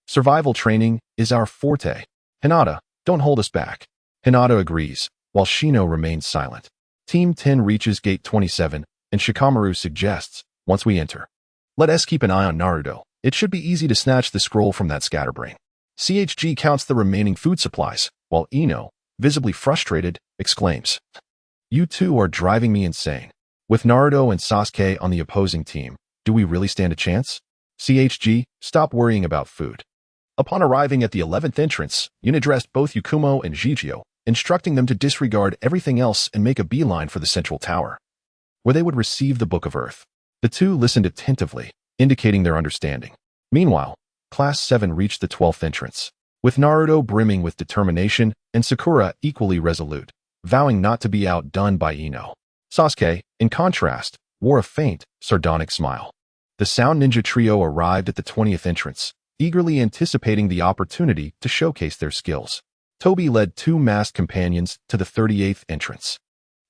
"Survival training is our forte. Hinata, don't hold us back." Hinata agrees, while Shino remains silent. Team 10 reaches Gate 27, and Shikamaru suggests, "Once we enter, let us keep an eye on Naruto. It should be easy to snatch the scroll from that scatterbrain." CHG counts the remaining food supplies, while Ino, visibly frustrated, exclaims, "You two are driving me insane. With Naruto and Sasuke on the opposing team, do we really stand a chance?" CHG, stop worrying about food. Upon arriving at the 11th entrance, Yun addressed both Yukumo and Jijio, instructing them to disregard everything else and make a beeline for the central tower, where they would receive the Book of Earth. The two listened attentively, indicating their understanding. Meanwhile, Class 7 reached the 12th entrance, with Naruto brimming with determination and Sakura equally resolute, vowing not to be outdone by Ino. Sasuke, in contrast, wore a faint, sardonic smile. The Sound Ninja trio arrived at the 20th entrance, eagerly anticipating the opportunity to showcase their skills. Toby led two masked companions to the 38th entrance.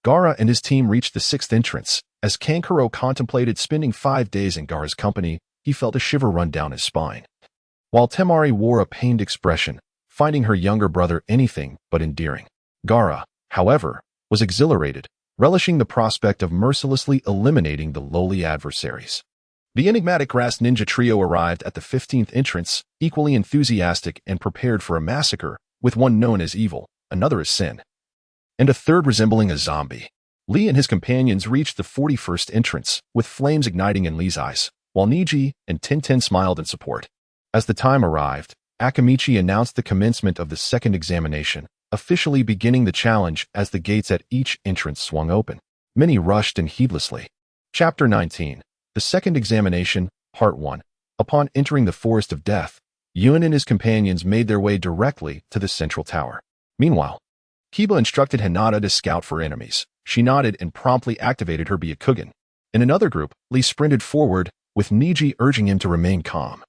Gaara and his team reached the 6th entrance. As Kankuro contemplated spending 5 days in Gaara's company, he felt a shiver run down his spine. While Temari wore a pained expression, finding her younger brother anything but endearing. Gaara, however, was exhilarated, relishing the prospect of mercilessly eliminating the lowly adversaries. The enigmatic Grass Ninja trio arrived at the 15th entrance, equally enthusiastic and prepared for a massacre, with one known as evil, another as sin, and a third resembling a zombie. Lee and his companions reached the 41st entrance, with flames igniting in Lee's eyes, while Niji and Tintin smiled in support. As the time arrived, Akamichi announced the commencement of the second examination, officially beginning the challenge as the gates at each entrance swung open. Many rushed in heedlessly. Chapter 19. The Second Examination, Part 1. Upon entering the Forest of Death, Yun and his companions made their way directly to the central tower. Meanwhile, Kiba instructed Hinata to scout for enemies. She nodded and promptly activated her Byakugan. In another group, Lee sprinted forward, with Niji urging him to remain calm.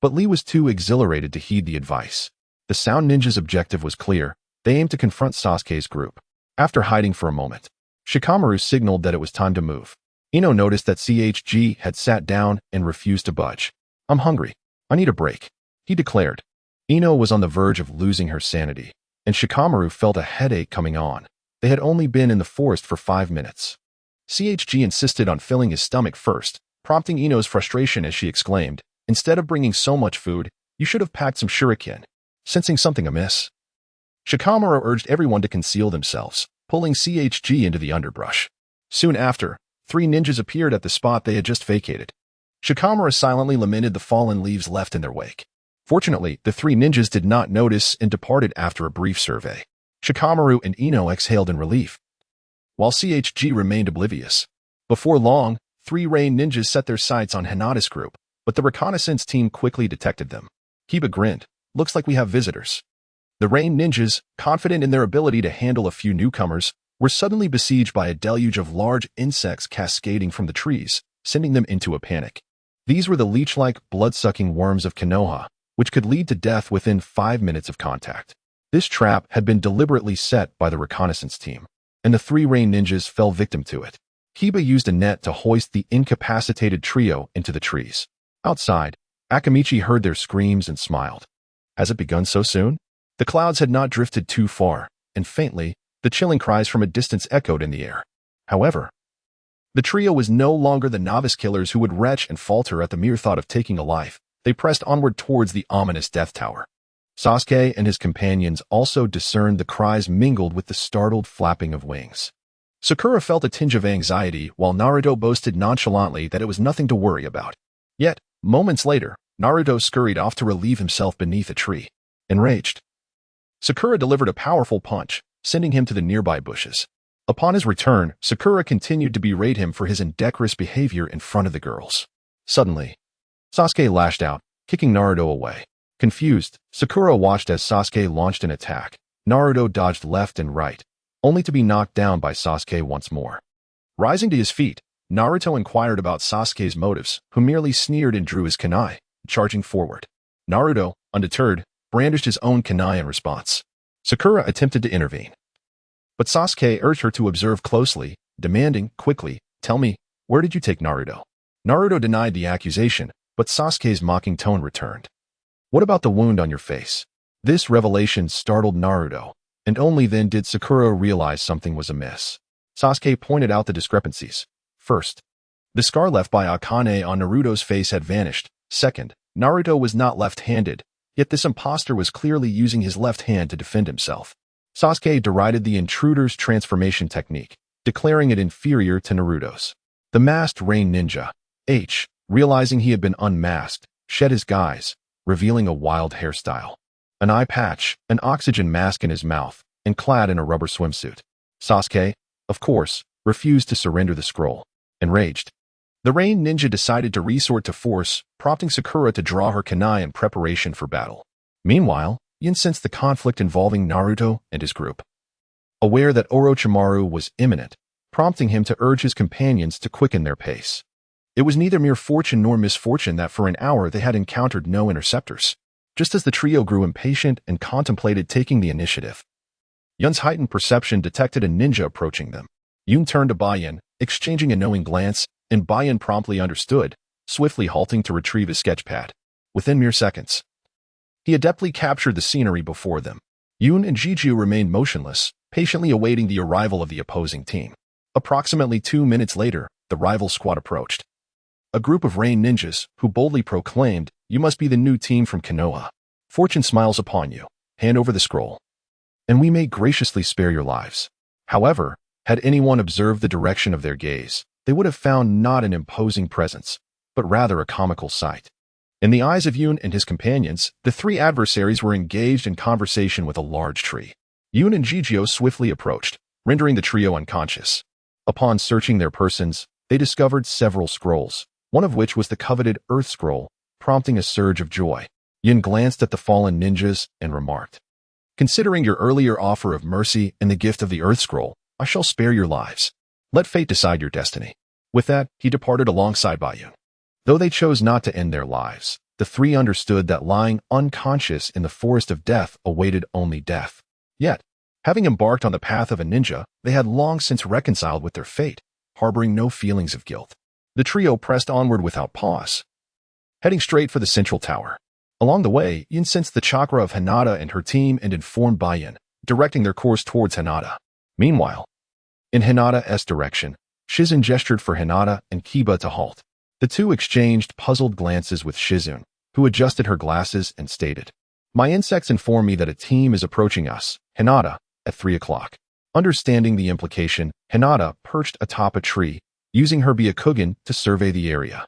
But Lee was too exhilarated to heed the advice. The Sound Ninja's objective was clear. They aimed to confront Sasuke's group. After hiding for a moment, Shikamaru signaled that it was time to move. Ino noticed that CHG had sat down and refused to budge. "I'm hungry. I need a break," he declared. Ino was on the verge of losing her sanity, and Shikamaru felt a headache coming on. They had only been in the forest for 5 minutes. CHG insisted on filling his stomach first, prompting Ino's frustration as she exclaimed, "Instead of bringing so much food, you should have packed some shuriken." Sensing something amiss, Shikamaru urged everyone to conceal themselves, pulling CHG into the underbrush. Soon after, 3 ninjas appeared at the spot they had just vacated. Shikamaru silently lamented the fallen leaves left in their wake. Fortunately, the 3 ninjas did not notice and departed after a brief survey. Shikamaru and Ino exhaled in relief, while CHG remained oblivious. Before long, 3 Rain ninjas set their sights on Hinata's group, but the reconnaissance team quickly detected them. Kiba grinned. "Looks like we have visitors." The Rain ninjas, confident in their ability to handle a few newcomers, were suddenly besieged by a deluge of large insects cascading from the trees, sending them into a panic. These were the leech-like, blood-sucking worms of Konoha, which could lead to death within 5 minutes of contact. This trap had been deliberately set by the reconnaissance team, and the 3 Rain ninjas fell victim to it. Kiba used a net to hoist the incapacitated trio into the trees. Outside, Akamichi heard their screams and smiled. Has it begun so soon? The clouds had not drifted too far, and faintly, the chilling cries from a distance echoed in the air. However, the trio was no longer the novice killers who would retch and falter at the mere thought of taking a life. They pressed onward towards the ominous death tower. Sasuke and his companions also discerned the cries mingled with the startled flapping of wings. Sakura felt a tinge of anxiety while Naruto boasted nonchalantly that it was nothing to worry about. Yet, moments later, Naruto scurried off to relieve himself beneath a tree. Enraged, Sakura delivered a powerful punch, sending him to the nearby bushes. Upon his return, Sakura continued to berate him for his indecorous behavior in front of the girls. Suddenly, Sasuke lashed out, kicking Naruto away. Confused, Sakura watched as Sasuke launched an attack. Naruto dodged left and right, only to be knocked down by Sasuke once more. Rising to his feet, Naruto inquired about Sasuke's motives, who merely sneered and drew his kunai, charging forward. Naruto, undeterred, brandished his own kunai in response. Sakura attempted to intervene, but Sasuke urged her to observe closely, demanding, quickly, "Tell me, where did you take Naruto?" Naruto denied the accusation, but Sasuke's mocking tone returned. "What about the wound on your face?" This revelation startled Naruto, and only then did Sakura realize something was amiss. Sasuke pointed out the discrepancies. First, the scar left by Akane on Naruto's face had vanished. Second, Naruto was not left-handed, yet this imposter was clearly using his left hand to defend himself. Sasuke derided the intruder's transformation technique, declaring it inferior to Naruto's. The masked Rain Ninja, H, realizing he had been unmasked, shed his guise, revealing a wild hairstyle, an eye patch, an oxygen mask in his mouth, and clad in a rubber swimsuit. Sasuke, of course, refused to surrender the scroll. Enraged, The Rain Ninja decided to resort to force, prompting Sakura to draw her kunai in preparation for battle. Meanwhile, Yin sensed the conflict involving Naruto and his group. Aware that Orochimaru was imminent, prompting him to urge his companions to quicken their pace. It was neither mere fortune nor misfortune that for an hour they had encountered no interceptors, just as the trio grew impatient and contemplated taking the initiative. Yun's heightened perception detected a ninja approaching them. Yun turned to Bayan, exchanging a knowing glance, and Bayan promptly understood, swiftly halting to retrieve his sketchpad. Within mere seconds, he adeptly captured the scenery before them. Yun and Jiju remained motionless, patiently awaiting the arrival of the opposing team. Approximately 2 minutes later, the rival squad approached. A group of Rain Ninjas, who boldly proclaimed, "You must be the new team from Konoha. Fortune smiles upon you. Hand over the scroll, and we may graciously spare your lives." However, had anyone observed the direction of their gaze, they would have found not an imposing presence, but rather a comical sight. In the eyes of Yun and his companions, the three adversaries were engaged in conversation with a large tree. Yun and Jijio swiftly approached, rendering the trio unconscious. Upon searching their persons, they discovered several scrolls, one of which was the coveted Earth Scroll, prompting a surge of joy. Yun glanced at the fallen ninjas and remarked, "Considering your earlier offer of mercy and the gift of the Earth Scroll, I shall spare your lives. Let fate decide your destiny." With that, he departed alongside Yun. Though they chose not to end their lives, the three understood that lying unconscious in the forest of death awaited only death. Yet, having embarked on the path of a ninja, they had long since reconciled with their fate, harboring no feelings of guilt. The trio pressed onward without pause, heading straight for the central tower. Along the way, Yin sensed the chakra of Hinata and her team and informed Bayan, directing their course towards Hinata. Meanwhile, in Hinata's direction, Shizun gestured for Hinata and Kiba to halt. The two exchanged puzzled glances with Shizun, who adjusted her glasses and stated, "My insects inform me that a team is approaching us, Hinata, at 3 o'clock. Understanding the implication, Hinata perched atop a tree, using her Byakugan to survey the area.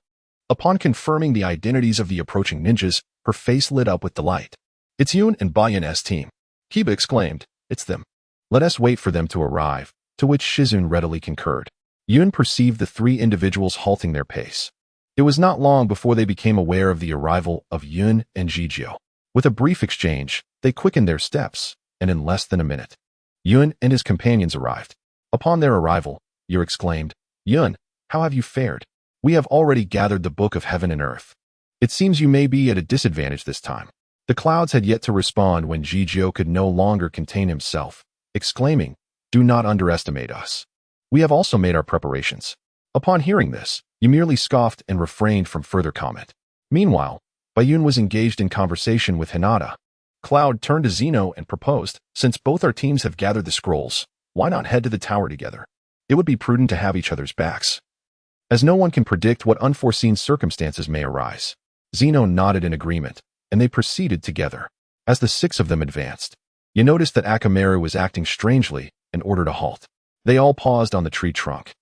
Upon confirming the identities of the approaching ninjas, her face lit up with delight. "It's Yun and Bayan's team." Kiba exclaimed, "It's them. Let us wait for them to arrive," to which Shizun readily concurred. Yun perceived the three individuals halting their pace. It was not long before they became aware of the arrival of Yun and Jijio. With a brief exchange, they quickened their steps, and in less than a minute, Yun and his companions arrived. Upon their arrival, Yu exclaimed, "Yun, how have you fared? We have already gathered the Book of Heaven and Earth. It seems you may be at a disadvantage this time." The clouds had yet to respond when Jijio could no longer contain himself, exclaiming, "Do not underestimate us. We have also made our preparations." Upon hearing this, Yu merely scoffed and refrained from further comment. Meanwhile, Bayun was engaged in conversation with Hinata. Cloud turned to Zeno and proposed, "Since both our teams have gathered the scrolls, why not head to the tower together? It would be prudent to have each other's backs, as no one can predict what unforeseen circumstances may arise." Zeno nodded in agreement, and they proceeded together. As the six of them advanced, you noticed that Akamaru was acting strangely and ordered a halt. They all paused on the tree trunk,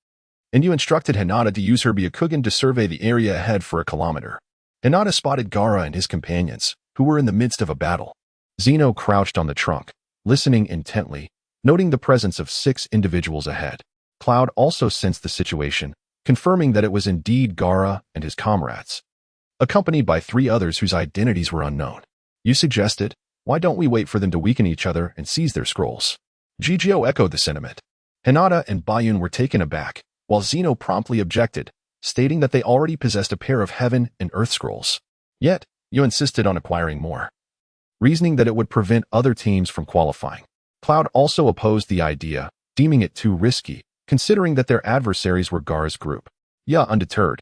and you instructed Hinata to use her Byakugan to survey the area ahead for a kilometer. Hinata spotted Gaara and his companions, who were in the midst of a battle. Zeno crouched on the trunk, listening intently, noting the presence of 6 individuals ahead. Cloud also sensed the situation, confirming that it was indeed Gaara and his comrades, accompanied by 3 others whose identities were unknown. You suggested, "Why don't we wait for them to weaken each other and seize their scrolls?" Jijio echoed the sentiment. Hinata and Bayun were taken aback, while Zeno promptly objected, stating that they already possessed a pair of Heaven and Earth scrolls. Yet, you insisted on acquiring more, reasoning that it would prevent other teams from qualifying. Cloud also opposed the idea, deeming it too risky, considering that their adversaries were Gaara's group. Ya, undeterred,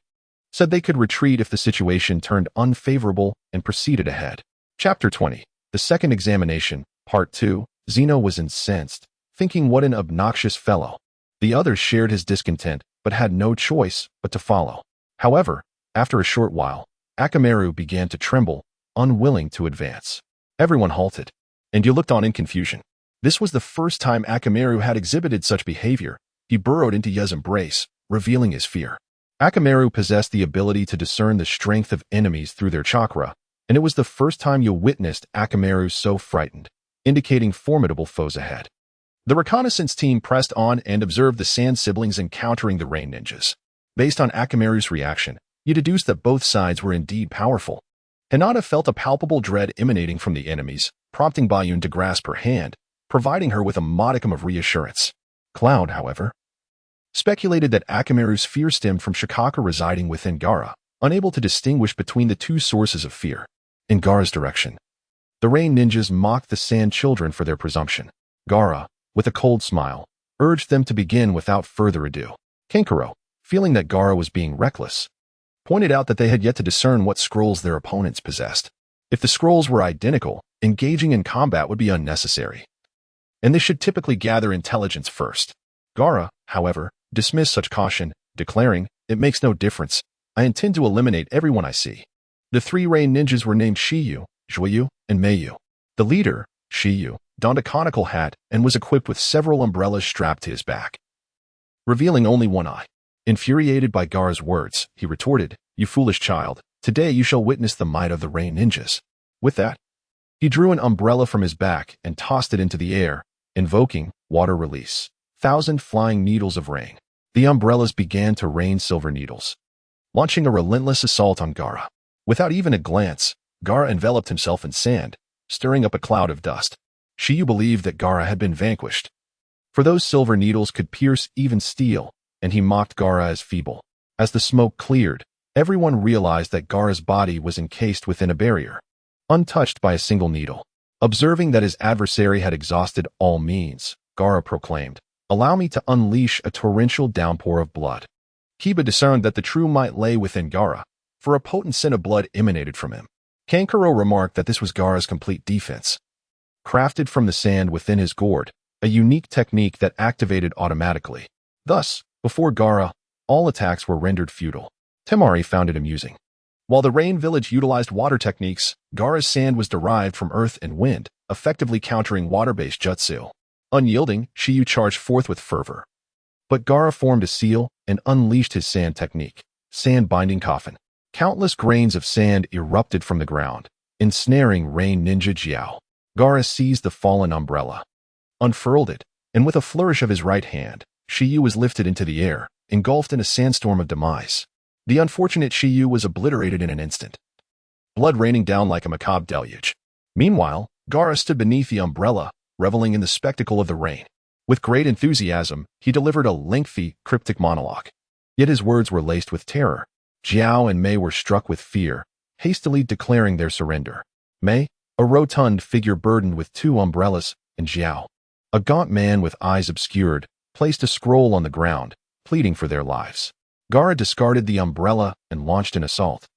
said they could retreat if the situation turned unfavorable and proceeded ahead. Chapter 20. The Second Examination, Part 2. Zeno was incensed, thinking what an obnoxious fellow. The others shared his discontent, but had no choice but to follow. However, after a short while, Akamaru began to tremble, unwilling to advance. Everyone halted, and you looked on in confusion. This was the first time Akamaru had exhibited such behavior. He burrowed into Ya's embrace, revealing his fear. Akamaru possessed the ability to discern the strength of enemies through their chakra, and it was the first time you witnessed Akamaru so frightened, indicating formidable foes ahead. The reconnaissance team pressed on and observed the Sand siblings encountering the Rain Ninjas. Based on Akamaru's reaction, you deduced that both sides were indeed powerful. Hinata felt a palpable dread emanating from the enemies, prompting Bayun to grasp her hand, providing her with a modicum of reassurance. Cloud, however, speculated that Akamaru's fear stemmed from Shikaka residing within Gaara, unable to distinguish between the two sources of fear. In Gaara's direction, the rain ninjas mocked the sand children for their presumption. Gaara, with a cold smile, urged them to begin without further ado. Kankuro, feeling that Gaara was being reckless, pointed out that they had yet to discern what scrolls their opponents possessed. If the scrolls were identical, engaging in combat would be unnecessary, and they should typically gather intelligence first. Gaara, however, dismissed such caution, declaring, "It makes no difference. I intend to eliminate everyone I see." The three rain ninjas were named Shiyu, Juyu, and Meiyu. The leader, Shiyu, donned a conical hat and was equipped with several umbrellas strapped to his back, revealing only one eye. Infuriated by Gaara's words, he retorted, "You foolish child, today you shall witness the might of the rain ninjas." With that, he drew an umbrella from his back and tossed it into the air, invoking water release. 1,000 flying needles of rain. The umbrellas began to rain silver needles, launching a relentless assault on Gaara. Without even a glance, Gaara enveloped himself in sand, stirring up a cloud of dust. Shiyu believed that Gaara had been vanquished, for those silver needles could pierce even steel, and he mocked Gaara as feeble. As the smoke cleared, everyone realized that Gaara's body was encased within a barrier, untouched by a single needle. Observing that his adversary had exhausted all means, Gaara proclaimed, "Allow me to unleash a torrential downpour of blood." Kiba discerned that the true might lay within Gaara, for a potent scent of blood emanated from him. Kankuro remarked that this was Gaara's complete defense, crafted from the sand within his gourd, a unique technique that activated automatically. Thus, before Gaara, all attacks were rendered futile. Temari found it amusing. While the Rain Village utilized water techniques, Gaara's sand was derived from earth and wind, effectively countering water-based jutsu. Unyielding, Shiyu charged forth with fervor. But Gaara formed a seal and unleashed his sand technique, Sand Binding Coffin. Countless grains of sand erupted from the ground, ensnaring Rain Ninja Jiao. Gaara seized the fallen umbrella, unfurled it, and with a flourish of his right hand, Shiyu was lifted into the air, engulfed in a sandstorm of demise. The unfortunate Shiyu was obliterated in an instant, blood raining down like a macabre deluge. Meanwhile, Gaara stood beneath the umbrella, reveling in the spectacle of the rain. With great enthusiasm, he delivered a lengthy, cryptic monologue. Yet his words were laced with terror. Jiao and Mei were struck with fear, hastily declaring their surrender. Mei, a rotund figure burdened with 2 umbrellas, and Jiao, a gaunt man with eyes obscured, placed a scroll on the ground, pleading for their lives. Gaara discarded the umbrella and launched an assault,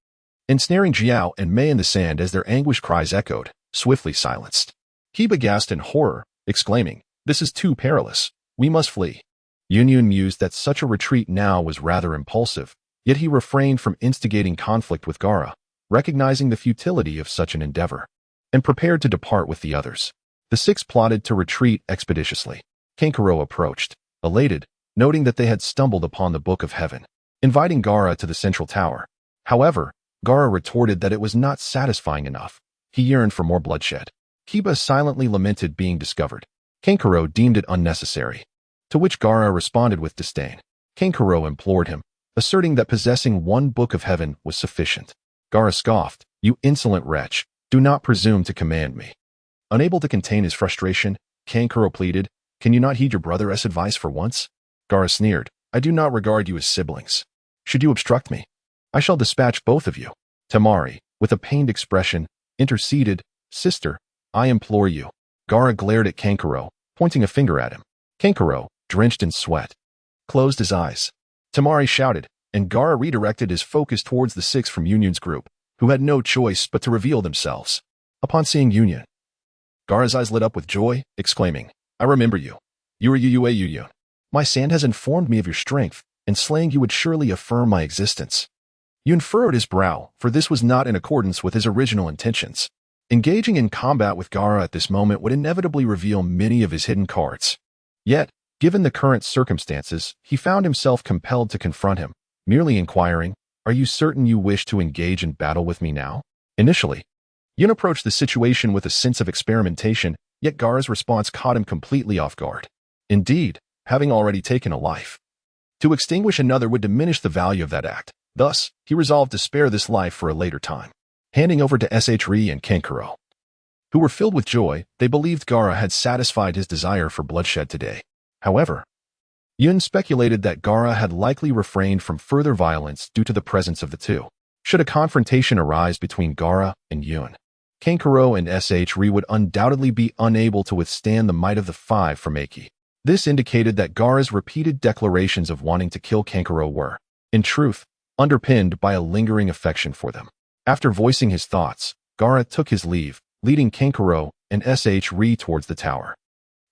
ensnaring Jiao and Mei in the sand as their anguished cries echoed, swiftly silenced. Kiba gasped in horror, exclaiming, "This is too perilous. We must flee." Yunyun mused that such a retreat now was rather impulsive, yet he refrained from instigating conflict with Gaara, recognizing the futility of such an endeavor, and prepared to depart with the others. The 6 plotted to retreat expeditiously. Kankuro approached, elated, noting that they had stumbled upon the Book of Heaven, inviting Gaara to the central tower. However, Gaara retorted that it was not satisfying enough. He yearned for more bloodshed. Kiba silently lamented being discovered. Kankuro deemed it unnecessary, to which Gaara responded with disdain. Kankuro implored him, asserting that possessing 1 Book of Heaven was sufficient. Gaara scoffed, "You insolent wretch, do not presume to command me." Unable to contain his frustration, Kankuro pleaded, "Can you not heed your brother's advice for once?" Gaara sneered, "I do not regard you as siblings. Should you obstruct me, I shall dispatch both of you." Temari, with a pained expression, interceded, "Sister, I implore you." Gaara glared at Kankuro, pointing a finger at him. Kankuro, drenched in sweat, closed his eyes. Temari shouted, and Gaara redirected his focus towards the 6 from Yunyun's group, who had no choice but to reveal themselves. Upon seeing Yunyun, Gaara's eyes lit up with joy, exclaiming, "I remember you. You are Yunyun. My sand has informed me of your strength, and slaying you would surely affirm my existence." Yun furrowed his brow, for this was not in accordance with his original intentions. Engaging in combat with Gaara at this moment would inevitably reveal many of his hidden cards. Yet, given the current circumstances, he found himself compelled to confront him, merely inquiring, "Are you certain you wish to engage in battle with me now?" Initially, Yun approached the situation with a sense of experimentation, yet Gaara's response caught him completely off guard. Indeed, having already taken a life, To extinguish another would diminish the value of that act. Thus, he resolved to spare this life for a later time. Handing over to Ri and Kankuro, who were filled with joy, they believed Gaara had satisfied his desire for bloodshed today. However, Yun speculated that Gaara had likely refrained from further violence due to the presence of the two. Should a confrontation arise between Gaara and Yun, Kankuro and Ri would undoubtedly be unable to withstand the might of the five from Aki. This indicated that Gaara's repeated declarations of wanting to kill Kankuro were, in truth, underpinned by a lingering affection for them. After voicing his thoughts, Gaara took his leave, leading Kankuro and Ri towards the tower.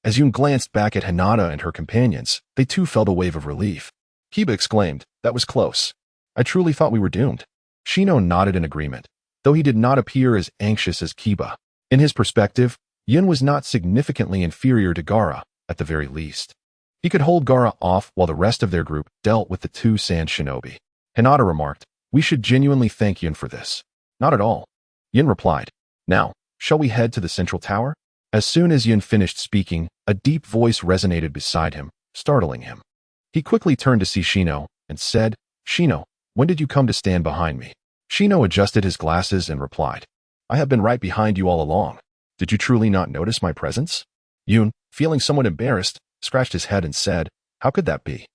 As Yun glanced back at Hinata and her companions, they too felt a wave of relief. Kiba exclaimed, "That was close. I truly thought we were doomed." Shino nodded in agreement, though he did not appear as anxious as Kiba. In his perspective, Yun was not significantly inferior to Gaara, at the very least. He could hold Gaara off while the rest of their group dealt with the two sand shinobi. Hinata remarked, "We should genuinely thank Yun for this." "Not at all." Yun replied. "Now, shall we head to the central tower?" As soon as Yun finished speaking, a deep voice resonated beside him, startling him. He quickly turned to see Shino and said, "Shino, when did you come to stand behind me?" Shino adjusted his glasses and replied, "I have been right behind you all along. Did you truly not notice my presence?" Yun, feeling somewhat embarrassed, scratched his head and said, "How could that be?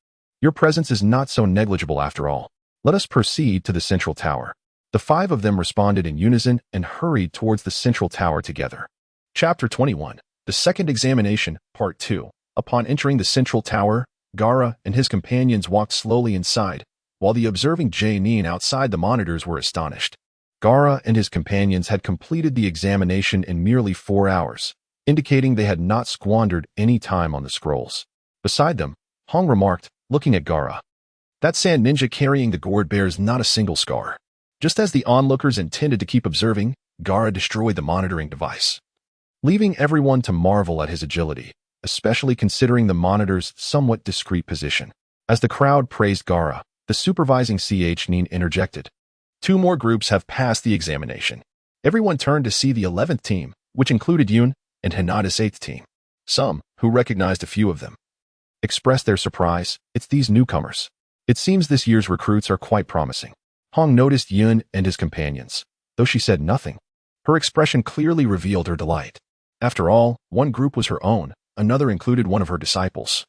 Your presence is not so negligible after all. Let us proceed to the central tower." The five of them responded in unison and hurried towards the central tower together. Chapter 21. The Second Examination, Part 2. Upon entering the central tower, Gaara and his companions walked slowly inside, while the observing Jainin outside the monitors were astonished. Gaara and his companions had completed the examination in merely 4 hours, indicating they had not squandered any time on the scrolls. Beside them, Hong remarked, looking at Gaara, "That sand ninja carrying the gourd bears not a single scar." Just as the onlookers intended to keep observing, Gaara destroyed the monitoring device, leaving everyone to marvel at his agility, especially considering the monitor's somewhat discreet position. As the crowd praised Gaara, the supervising Nin interjected, "2 more groups have passed the examination." Everyone turned to see the 11th team, which included Yun and Hinata's 8th team. Some, who recognized a few of them, expressed their surprise. "It's these newcomers. It seems this year's recruits are quite promising." Hong noticed Yun and his companions, though she said nothing. Her expression clearly revealed her delight. After all, one group was her own, another included one of her disciples,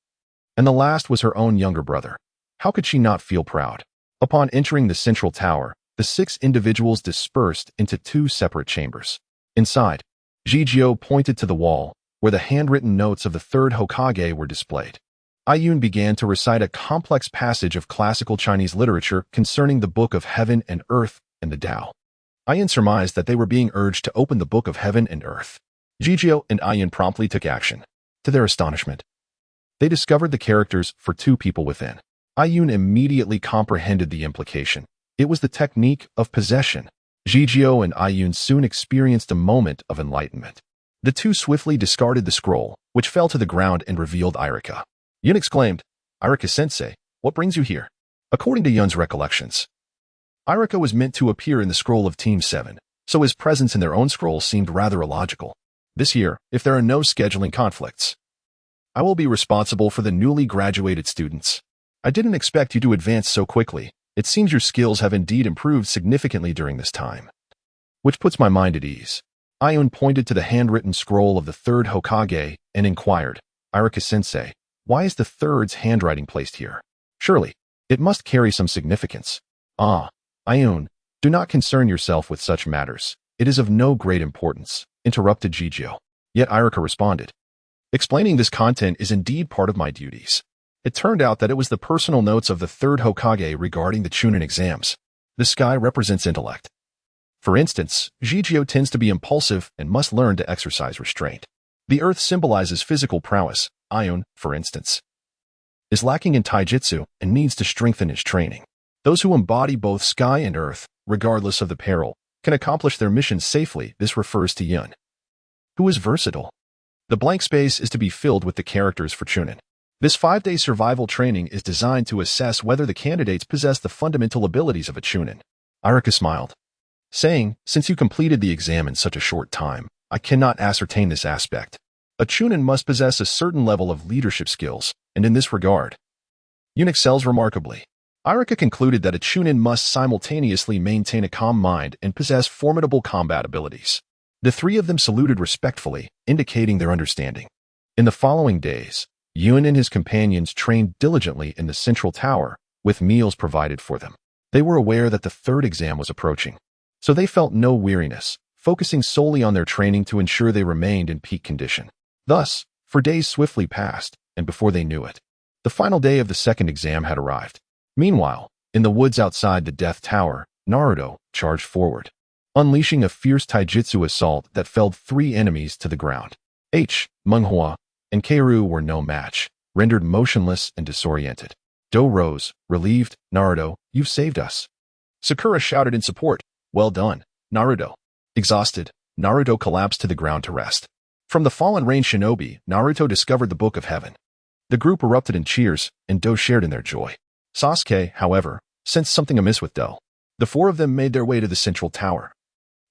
and the last was her own younger brother. How could she not feel proud? Upon entering the central tower, the 6 individuals dispersed into 2 separate chambers. Inside, Jijio pointed to the wall, where the handwritten notes of the 3rd Hokage were displayed. Ayun began to recite a complex passage of classical Chinese literature concerning the Book of Heaven and Earth and the Tao. Ayun surmised that they were being urged to open the Book of Heaven and Earth. Jijio and Ayun promptly took action. To their astonishment, they discovered the characters for 2 people within. Ayun immediately comprehended the implication. It was the technique of possession. Jijio and Ayun soon experienced a moment of enlightenment. The 2 swiftly discarded the scroll, which fell to the ground and revealed Irika. Yun exclaimed, "Irika-sensei, what brings you here?" According to Yun's recollections, Irika was meant to appear in the scroll of Team 7, so his presence in their own scroll seemed rather illogical. "This year, if there are no scheduling conflicts, I will be responsible for the newly graduated students. I didn't expect you to advance so quickly. It seems your skills have indeed improved significantly during this time, which puts my mind at ease." Ayun pointed to the handwritten scroll of the 3rd Hokage and inquired, "Irika-sensei, why is the 3rd's handwriting placed here? Surely, it must carry some significance." "Ah, Ayun, do not concern yourself with such matters. It is of no great importance," interrupted Jijio. Yet Irika responded, "Explaining this content is indeed part of my duties." It turned out that it was the personal notes of the 3rd Hokage regarding the Chunin exams. The sky represents intellect. For instance, Jijio tends to be impulsive and must learn to exercise restraint. The earth symbolizes physical prowess. Ayun, for instance, is lacking in taijutsu and needs to strengthen his training. Those who embody both sky and earth, regardless of the peril, can accomplish their missions safely. This refers to Yun, who is versatile. The blank space is to be filled with the characters for Chunin. This 5-day survival training is designed to assess whether the candidates possess the fundamental abilities of a Chunin. Irika smiled, saying, "Since you completed the exam in such a short time, I cannot ascertain this aspect. A Chunin must possess a certain level of leadership skills, and in this regard, Yun excels remarkably. Irika concluded that a Chunin must simultaneously maintain a calm mind and possess formidable combat abilities. The three of them saluted respectfully, indicating their understanding. In the following days, Yun and his companions trained diligently in the central tower, with meals provided for them. They were aware that the third exam was approaching, so they felt no weariness, focusing solely on their training to ensure they remained in peak condition. Thus, for days swiftly passed, and before they knew it, the final day of the second exam had arrived. Meanwhile, in the woods outside the Death Tower, Naruto charged forward, unleashing a fierce taijutsu assault that felled 3 enemies to the ground. Menghua and Keiru were no match, rendered motionless and disoriented. Do rose, relieved. Naruto, you've saved us. Sakura shouted in support. Well done, Naruto. Exhausted, Naruto collapsed to the ground to rest. From the fallen rain shinobi, Naruto discovered the Book of Heaven. The group erupted in cheers, and Do shared in their joy. Sasuke, however, sensed something amiss with Do. The 4 of them made their way to the central tower,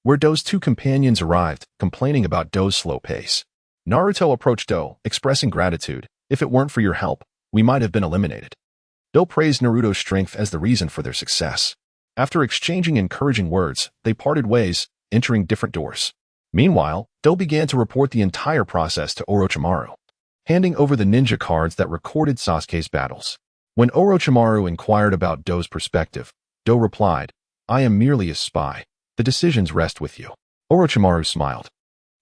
where Do's 2 companions arrived, complaining about Do's slow pace. Naruto approached Do, expressing gratitude. If it weren't for your help, we might have been eliminated. Do praised Naruto's strength as the reason for their success. After exchanging encouraging words, they parted ways, entering different doors. Meanwhile, Do began to report the entire process to Orochimaru, handing over the ninja cards that recorded Sasuke's battles. When Orochimaru inquired about Do's perspective, Do replied, I am merely a spy. The decisions rest with you. Orochimaru smiled,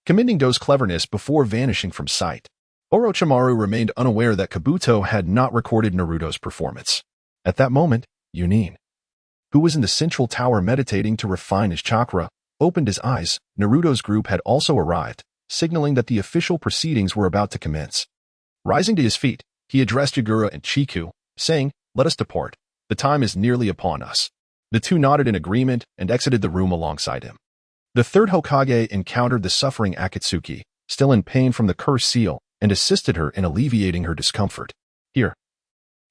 commending Do's cleverness before vanishing from sight. Orochimaru remained unaware that Kabuto had not recorded Naruto's performance. At that moment, Yunin, who was in the central tower meditating to refine his chakra, opened his eyes. Naruto's group had also arrived, signaling that the official proceedings were about to commence. Rising to his feet, he addressed Yagura and Chiku, saying, Let us depart. The time is nearly upon us. The 2 nodded in agreement and exited the room alongside him. The third Hokage encountered the suffering Akatsuki, still in pain from the cursed seal, and assisted her in alleviating her discomfort. Here,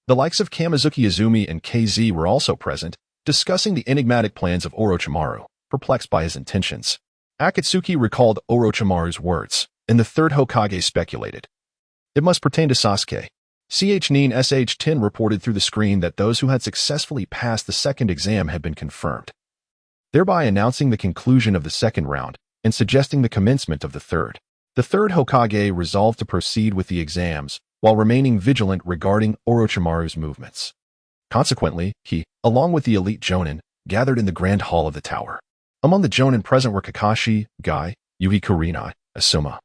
the likes of Kamizuki Izumi and KZ were also present, discussing the enigmatic plans of Orochimaru, perplexed by his intentions. Akatsuki recalled Orochimaru's words, and the third Hokage speculated. It must pertain to Sasuke. Nin SH-10 reported through the screen that those who had successfully passed the second exam had been confirmed, thereby announcing the conclusion of the second round and suggesting the commencement of the third. The third Hokage resolved to proceed with the exams while remaining vigilant regarding Orochimaru's movements. Consequently, he, along with the elite Jonin, gathered in the grand hall of the tower. Among the Jonin present were Kakashi, Guy, Yuhi Kurenai, Asuma,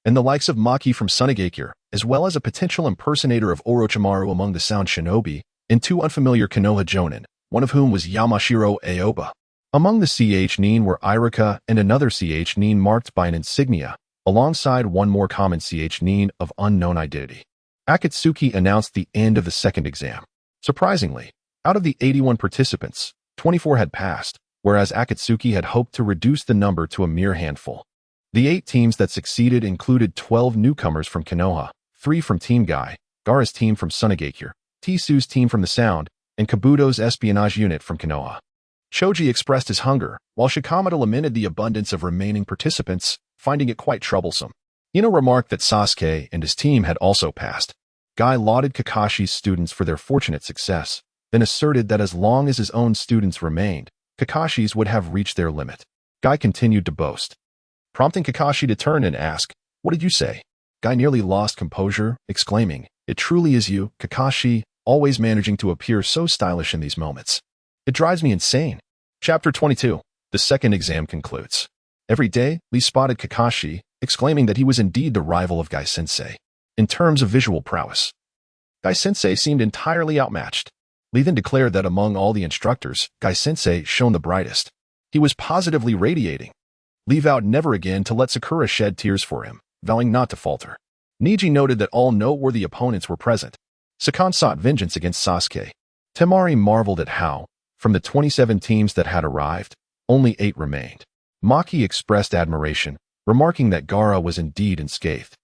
and the likes of Maki from Sunagakure, as well as a potential impersonator of Orochimaru among the Sound Shinobi, and 2 unfamiliar Konoha Jonin, one of whom was Yamashiro Aoba. Among the Nin were Irika and another Nin marked by an insignia, alongside one more common Nin of unknown identity. Akatsuki announced the end of the second exam. Surprisingly, out of the 81 participants, 24 had passed, whereas Akatsuki had hoped to reduce the number to a mere handful. The 8 teams that succeeded included 12 newcomers from Konoha, 3 from Team Guy, Gaara's team from Sunagakure, Tisu's team from the Sound, and Kabuto's espionage unit from Konoha. Choji expressed his hunger, while Shikamaru lamented the abundance of remaining participants, finding it quite troublesome. Ino remarked that Sasuke and his team had also passed. Guy lauded Kakashi's students for their fortunate success, then asserted that as long as his own students remained, Kakashi's would have reached their limit. Guy continued to boast, prompting Kakashi to turn and ask, What did you say? Guy nearly lost composure, exclaiming, It truly is you, Kakashi, always managing to appear so stylish in these moments. It drives me insane. Chapter 22. The second exam concludes. Every day, Lee spotted Kakashi, exclaiming that he was indeed the rival of Guy-sensei. In terms of visual prowess, Guy-sensei seemed entirely outmatched. Lee then declared that among all the instructors, Guy-sensei shone the brightest. He was positively radiating. Lee vowed never again to let Sakura shed tears for him, vowing not to falter. Niji noted that all noteworthy opponents were present. Sakan sought vengeance against Sasuke. Temari marveled at how, from the 27 teams that had arrived, only 8 remained. Maki expressed admiration, remarking that Gaara was indeed unscathed.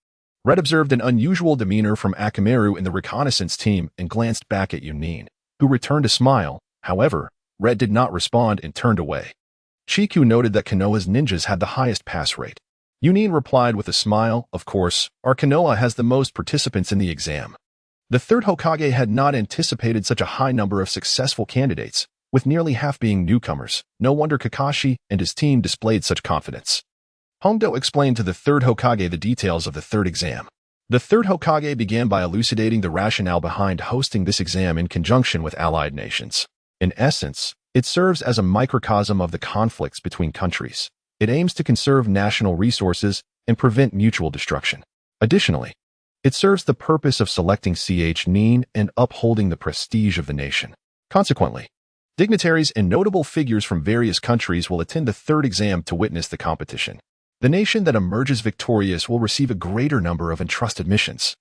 Red observed an unusual demeanor from Akamaru in the reconnaissance team and glanced back at Yunin, who returned a smile. However, Red did not respond and turned away. Chiku noted that Konoha's ninjas had the highest pass rate. Yunin replied with a smile, Of course, our Konoha has the most participants in the exam. The third Hokage had not anticipated such a high number of successful candidates, with nearly half being newcomers. No wonder Kakashi and his team displayed such confidence. Hondo explained to the third Hokage the details of the third exam. The third Hokage began by elucidating the rationale behind hosting this exam in conjunction with allied nations. In essence, it serves as a microcosm of the conflicts between countries. It aims to conserve national resources and prevent mutual destruction. Additionally, it serves the purpose of selecting nin and upholding the prestige of the nation. Consequently, dignitaries and notable figures from various countries will attend the third exam to witness the competition. The nation that emerges victorious will receive a greater number of entrusted missions,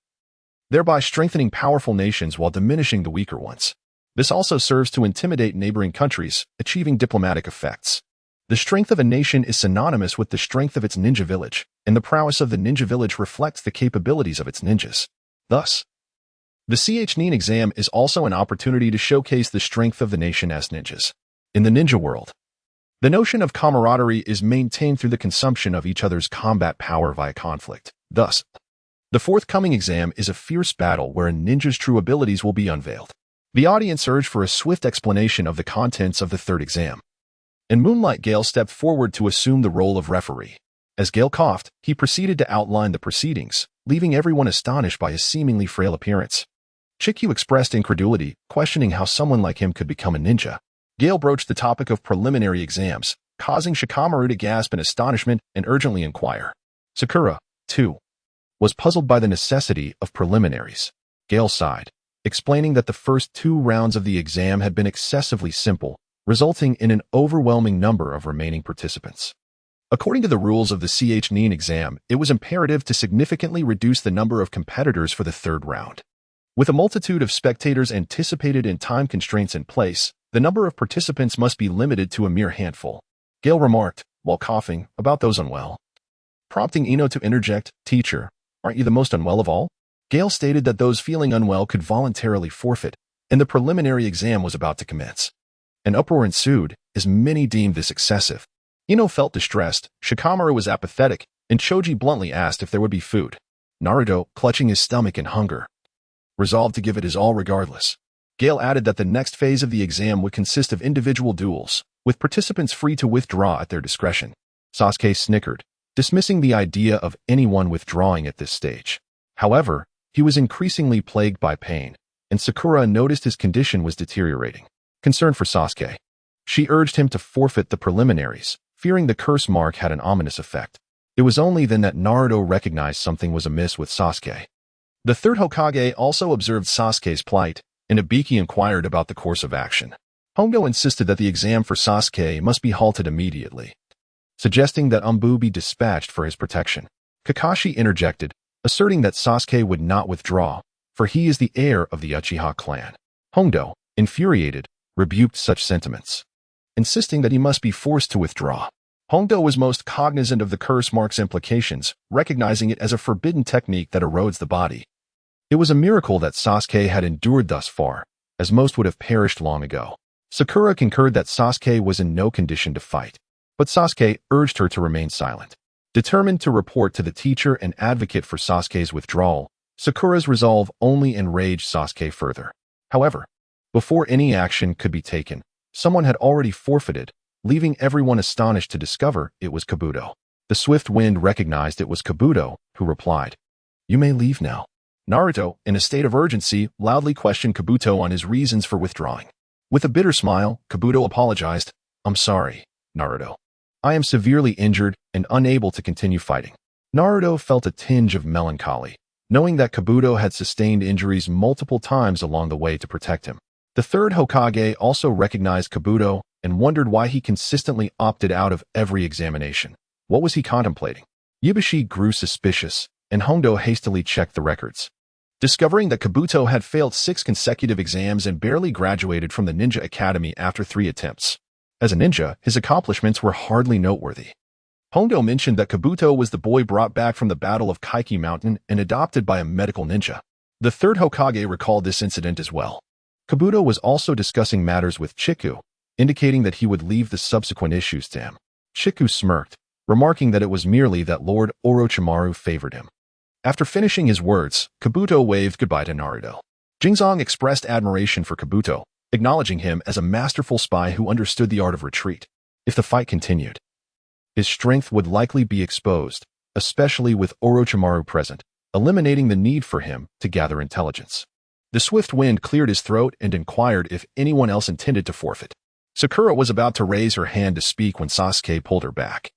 thereby strengthening powerful nations while diminishing the weaker ones. This also serves to intimidate neighboring countries, achieving diplomatic effects. The strength of a nation is synonymous with the strength of its ninja village, and the prowess of the ninja village reflects the capabilities of its ninjas. Thus, the nin exam is also an opportunity to showcase the strength of the nation as ninjas. In the ninja world, the notion of camaraderie is maintained through the consumption of each other's combat power via conflict. Thus, the forthcoming exam is a fierce battle where a ninja's true abilities will be unveiled. The audience urged for a swift explanation of the contents of the third exam, and Moonlight Gale stepped forward to assume the role of referee. As Gale coughed, he proceeded to outline the proceedings, leaving everyone astonished by his seemingly frail appearance. Chikyu expressed incredulity, questioning how someone like him could become a ninja. Gale broached the topic of preliminary exams, causing Shikamaru to gasp in astonishment and urgently inquire. Sakura, too, was puzzled by the necessity of preliminaries. Gale sighed, explaining that the first 2 rounds of the exam had been excessively simple, resulting in an overwhelming number of remaining participants. According to the rules of the nin exam, it was imperative to significantly reduce the number of competitors for the third round. With a multitude of spectators anticipated and time constraints in place, the number of participants must be limited to a mere handful. Gale remarked, while coughing, about those unwell, prompting Ino to interject, "Teacher, aren't you the most unwell of all?" Gale stated that those feeling unwell could voluntarily forfeit, and the preliminary exam was about to commence. An uproar ensued, as many deemed this excessive. Ino felt distressed, Shikamaru was apathetic, and Choji bluntly asked if there would be food. Naruto, clutching his stomach in hunger, resolved to give it his all regardless. Gale added that the next phase of the exam would consist of individual duels, with participants free to withdraw at their discretion. Sasuke snickered, dismissing the idea of anyone withdrawing at this stage. However, he was increasingly plagued by pain, and Sakura noticed his condition was deteriorating. Concerned for Sasuke, she urged him to forfeit the preliminaries, fearing the curse mark had an ominous effect. It was only then that Naruto recognized something was amiss with Sasuke. The third Hokage also observed Sasuke's plight, and Ibiki inquired about the course of action. Hongo insisted that the exam for Sasuke must be halted immediately, suggesting that Umbu be dispatched for his protection. Kakashi interjected, asserting that Sasuke would not withdraw, for he is the heir of the Uchiha clan. Hondo, infuriated, rebuked such sentiments, insisting that he must be forced to withdraw. Hondo was most cognizant of the curse mark's implications, recognizing it as a forbidden technique that erodes the body. It was a miracle that Sasuke had endured thus far, as most would have perished long ago. Sakura concurred that Sasuke was in no condition to fight, but Sasuke urged her to remain silent. Determined to report to the teacher and advocate for Sasuke's withdrawal, Sakura's resolve only enraged Sasuke further. However, before any action could be taken, someone had already forfeited, leaving everyone astonished to discover it was Kabuto. The swift wind recognized it was Kabuto, who replied, "You may leave now." Naruto, in a state of urgency, loudly questioned Kabuto on his reasons for withdrawing. With a bitter smile, Kabuto apologized, "I'm sorry, Naruto. I am severely injured and unable to continue fighting." Naruto felt a tinge of melancholy, knowing that Kabuto had sustained injuries multiple times along the way to protect him. The third Hokage also recognized Kabuto and wondered why he consistently opted out of every examination. What was he contemplating? Yubashi grew suspicious, and Hondo hastily checked the records, discovering that Kabuto had failed 6 consecutive exams and barely graduated from the Ninja Academy after 3 attempts. As a ninja, his accomplishments were hardly noteworthy. Hondo mentioned that Kabuto was the boy brought back from the Battle of Kaiki Mountain and adopted by a medical ninja. The third Hokage recalled this incident as well. Kabuto was also discussing matters with Chiku, indicating that he would leave the subsequent issues to him. Chiku smirked, remarking that it was merely that Lord Orochimaru favored him. After finishing his words, Kabuto waved goodbye to Naruto. Jingzong expressed admiration for Kabuto, acknowledging him as a masterful spy who understood the art of retreat. If the fight continued, his strength would likely be exposed, especially with Orochimaru present, eliminating the need for him to gather intelligence. The swift wind cleared his throat and inquired if anyone else intended to forfeit. Sakura was about to raise her hand to speak when Sasuke pulled her back,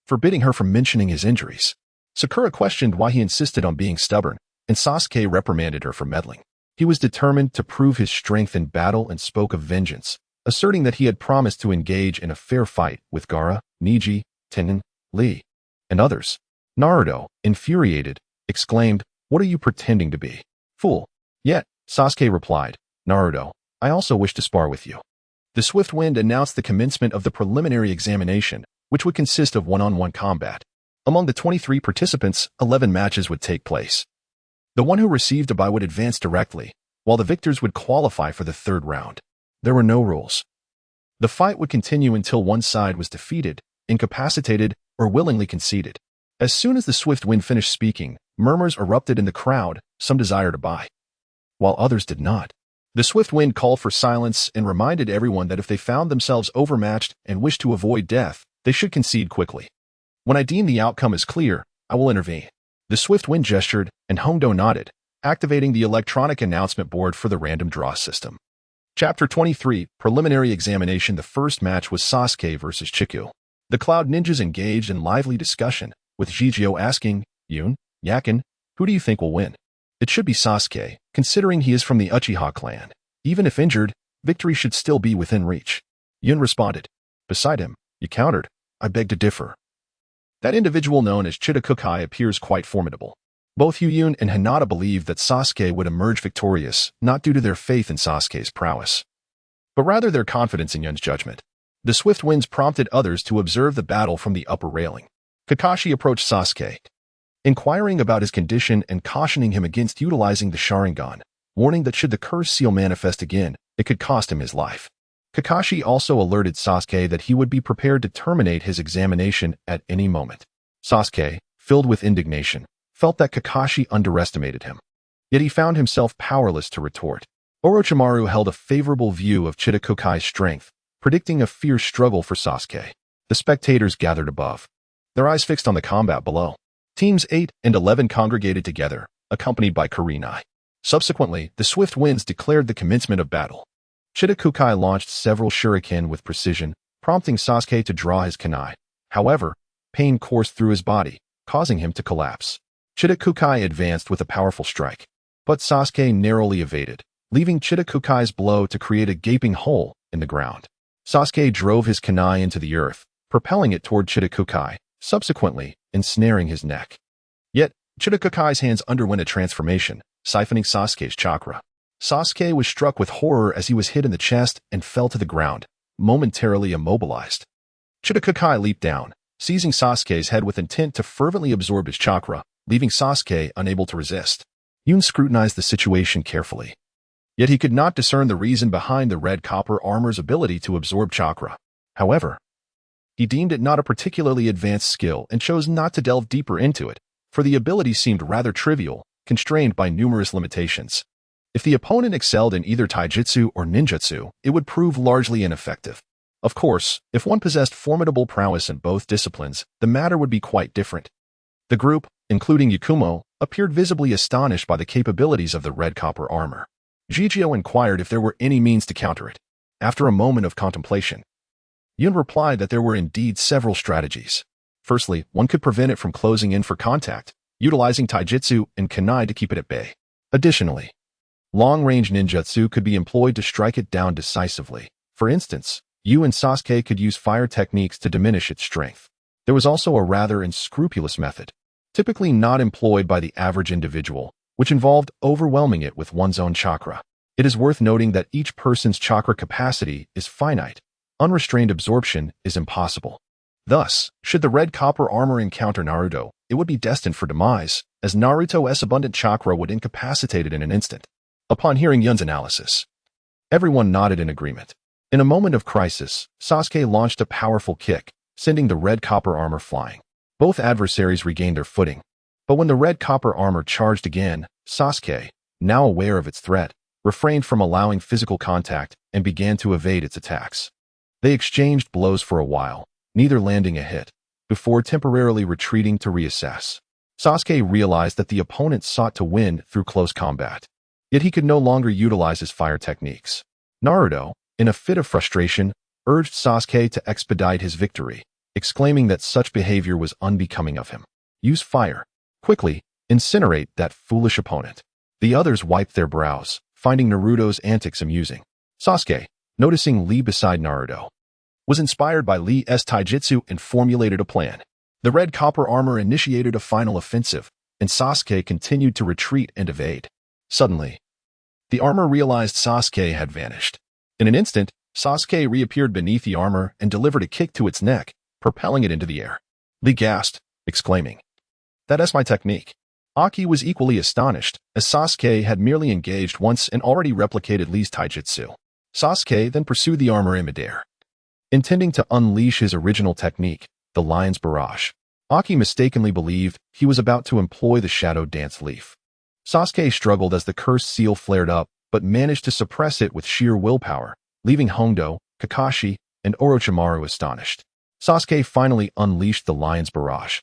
forbidding her from mentioning his injuries. Sakura questioned why he insisted on being stubborn, and Sasuke reprimanded her for meddling. He was determined to prove his strength in battle and spoke of vengeance, asserting that he had promised to engage in a fair fight with Gaara, Neji, Tenen, Lee, and others. Naruto, infuriated, exclaimed, "What are you pretending to be? Fool!" Yet, Sasuke replied, "Naruto, I also wish to spar with you." The swift wind announced the commencement of the preliminary examination, which would consist of one-on-one combat. Among the 23 participants, 11 matches would take place. The one who received a bye would advance directly, while the victors would qualify for the third round. There were no rules. The fight would continue until one side was defeated, incapacitated, or willingly conceded. As soon as the swift wind finished speaking, murmurs erupted in the crowd, some desired a bye, while others did not. The swift wind called for silence and reminded everyone that if they found themselves overmatched and wished to avoid death, they should concede quickly. When I deem the outcome is clear, I will intervene. The swift wind gestured, and Hondo nodded, activating the electronic announcement board for the random draw system. Chapter 23, Preliminary Examination. The first match was Sasuke versus Chiku. The Cloud Ninjas engaged in lively discussion, with Jijio asking, "Yun, Yakin, who do you think will win?" It should be Sasuke, considering he is from the Uchiha clan. Even if injured, victory should still be within reach. Yun responded. Beside him, you countered, "I beg to differ. That individual known as Chidakukai appears quite formidable." Both Yun and Hinata believed that Sasuke would emerge victorious, not due to their faith in Sasuke's prowess, but rather their confidence in Yun's judgment. The swift winds prompted others to observe the battle from the upper railing. Kakashi approached Sasuke, inquiring about his condition and cautioning him against utilizing the Sharingan, warning that should the curse seal manifest again, it could cost him his life. Kakashi also alerted Sasuke that he would be prepared to terminate his examination at any moment. Sasuke, filled with indignation, felt that Kakashi underestimated him. Yet he found himself powerless to retort. Orochimaru held a favorable view of Chitakukai's strength, predicting a fierce struggle for Sasuke. The spectators gathered above, their eyes fixed on the combat below. Teams 8 and 11 congregated together, accompanied by Kurenai. Subsequently, the swift winds declared the commencement of battle. Chidakukai launched several shuriken with precision, prompting Sasuke to draw his kunai. However, pain coursed through his body, causing him to collapse. Chidakukai advanced with a powerful strike, but Sasuke narrowly evaded, leaving Chidakukai's blow to create a gaping hole in the ground. Sasuke drove his kunai into the earth, propelling it toward Chidakukai, subsequently ensnaring his neck. Yet, Chidakukai's hands underwent a transformation, siphoning Sasuke's chakra. Sasuke was struck with horror as he was hit in the chest and fell to the ground, momentarily immobilized. Chidakukai leaped down, seizing Sasuke's head with intent to fervently absorb his chakra, leaving Sasuke unable to resist. Yun scrutinized the situation carefully. Yet he could not discern the reason behind the red copper armor's ability to absorb chakra. However, he deemed it not a particularly advanced skill and chose not to delve deeper into it, for the ability seemed rather trivial, constrained by numerous limitations. If the opponent excelled in either taijutsu or ninjutsu, it would prove largely ineffective. Of course, if one possessed formidable prowess in both disciplines, the matter would be quite different. The group, including Yakumo, appeared visibly astonished by the capabilities of the red copper armor. Jijio inquired if there were any means to counter it. After a moment of contemplation, Yun replied that there were indeed several strategies. Firstly, one could prevent it from closing in for contact, utilizing taijutsu and kunai to keep it at bay. Additionally, long-range ninjutsu could be employed to strike it down decisively. For instance, Yu and Sasuke could use fire techniques to diminish its strength. There was also a rather unscrupulous method, typically not employed by the average individual, which involved overwhelming it with one's own chakra. It is worth noting that each person's chakra capacity is finite. Unrestrained absorption is impossible. Thus, should the red copper armor encounter Naruto, it would be destined for demise, as Naruto's abundant chakra would incapacitate it in an instant. Upon hearing Yun's analysis, everyone nodded in agreement. In a moment of crisis, Sasuke launched a powerful kick, sending the red copper armor flying. Both adversaries regained their footing. But when the red copper armor charged again, Sasuke, now aware of its threat, refrained from allowing physical contact and began to evade its attacks. They exchanged blows for a while, neither landing a hit, before temporarily retreating to reassess. Sasuke realized that the opponent sought to win through close combat, yet he could no longer utilize his fire techniques. Naruto, in a fit of frustration, urged Sasuke to expedite his victory, exclaiming that such behavior was unbecoming of him. Use fire. Quickly, incinerate that foolish opponent. The others wiped their brows, finding Naruto's antics amusing. Sasuke, noticing Lee beside Naruto, was inspired by Lee's taijutsu and formulated a plan. The red copper armor initiated a final offensive, and Sasuke continued to retreat and evade. Suddenly, the armor realized Sasuke had vanished. In an instant, Sasuke reappeared beneath the armor and delivered a kick to its neck, propelling it into the air. Lee gasped, exclaiming, "That's my technique." Aki was equally astonished, as Sasuke had merely engaged once and already replicated Lee's taijutsu. Sasuke then pursued the armor in midair, intending to unleash his original technique, the Lion's Barrage. Aki mistakenly believed he was about to employ the Shadow Dance Leaf. Sasuke struggled as the cursed seal flared up, but managed to suppress it with sheer willpower, leaving Hondo, Kakashi, and Orochimaru astonished. Sasuke finally unleashed the Lion's Barrage,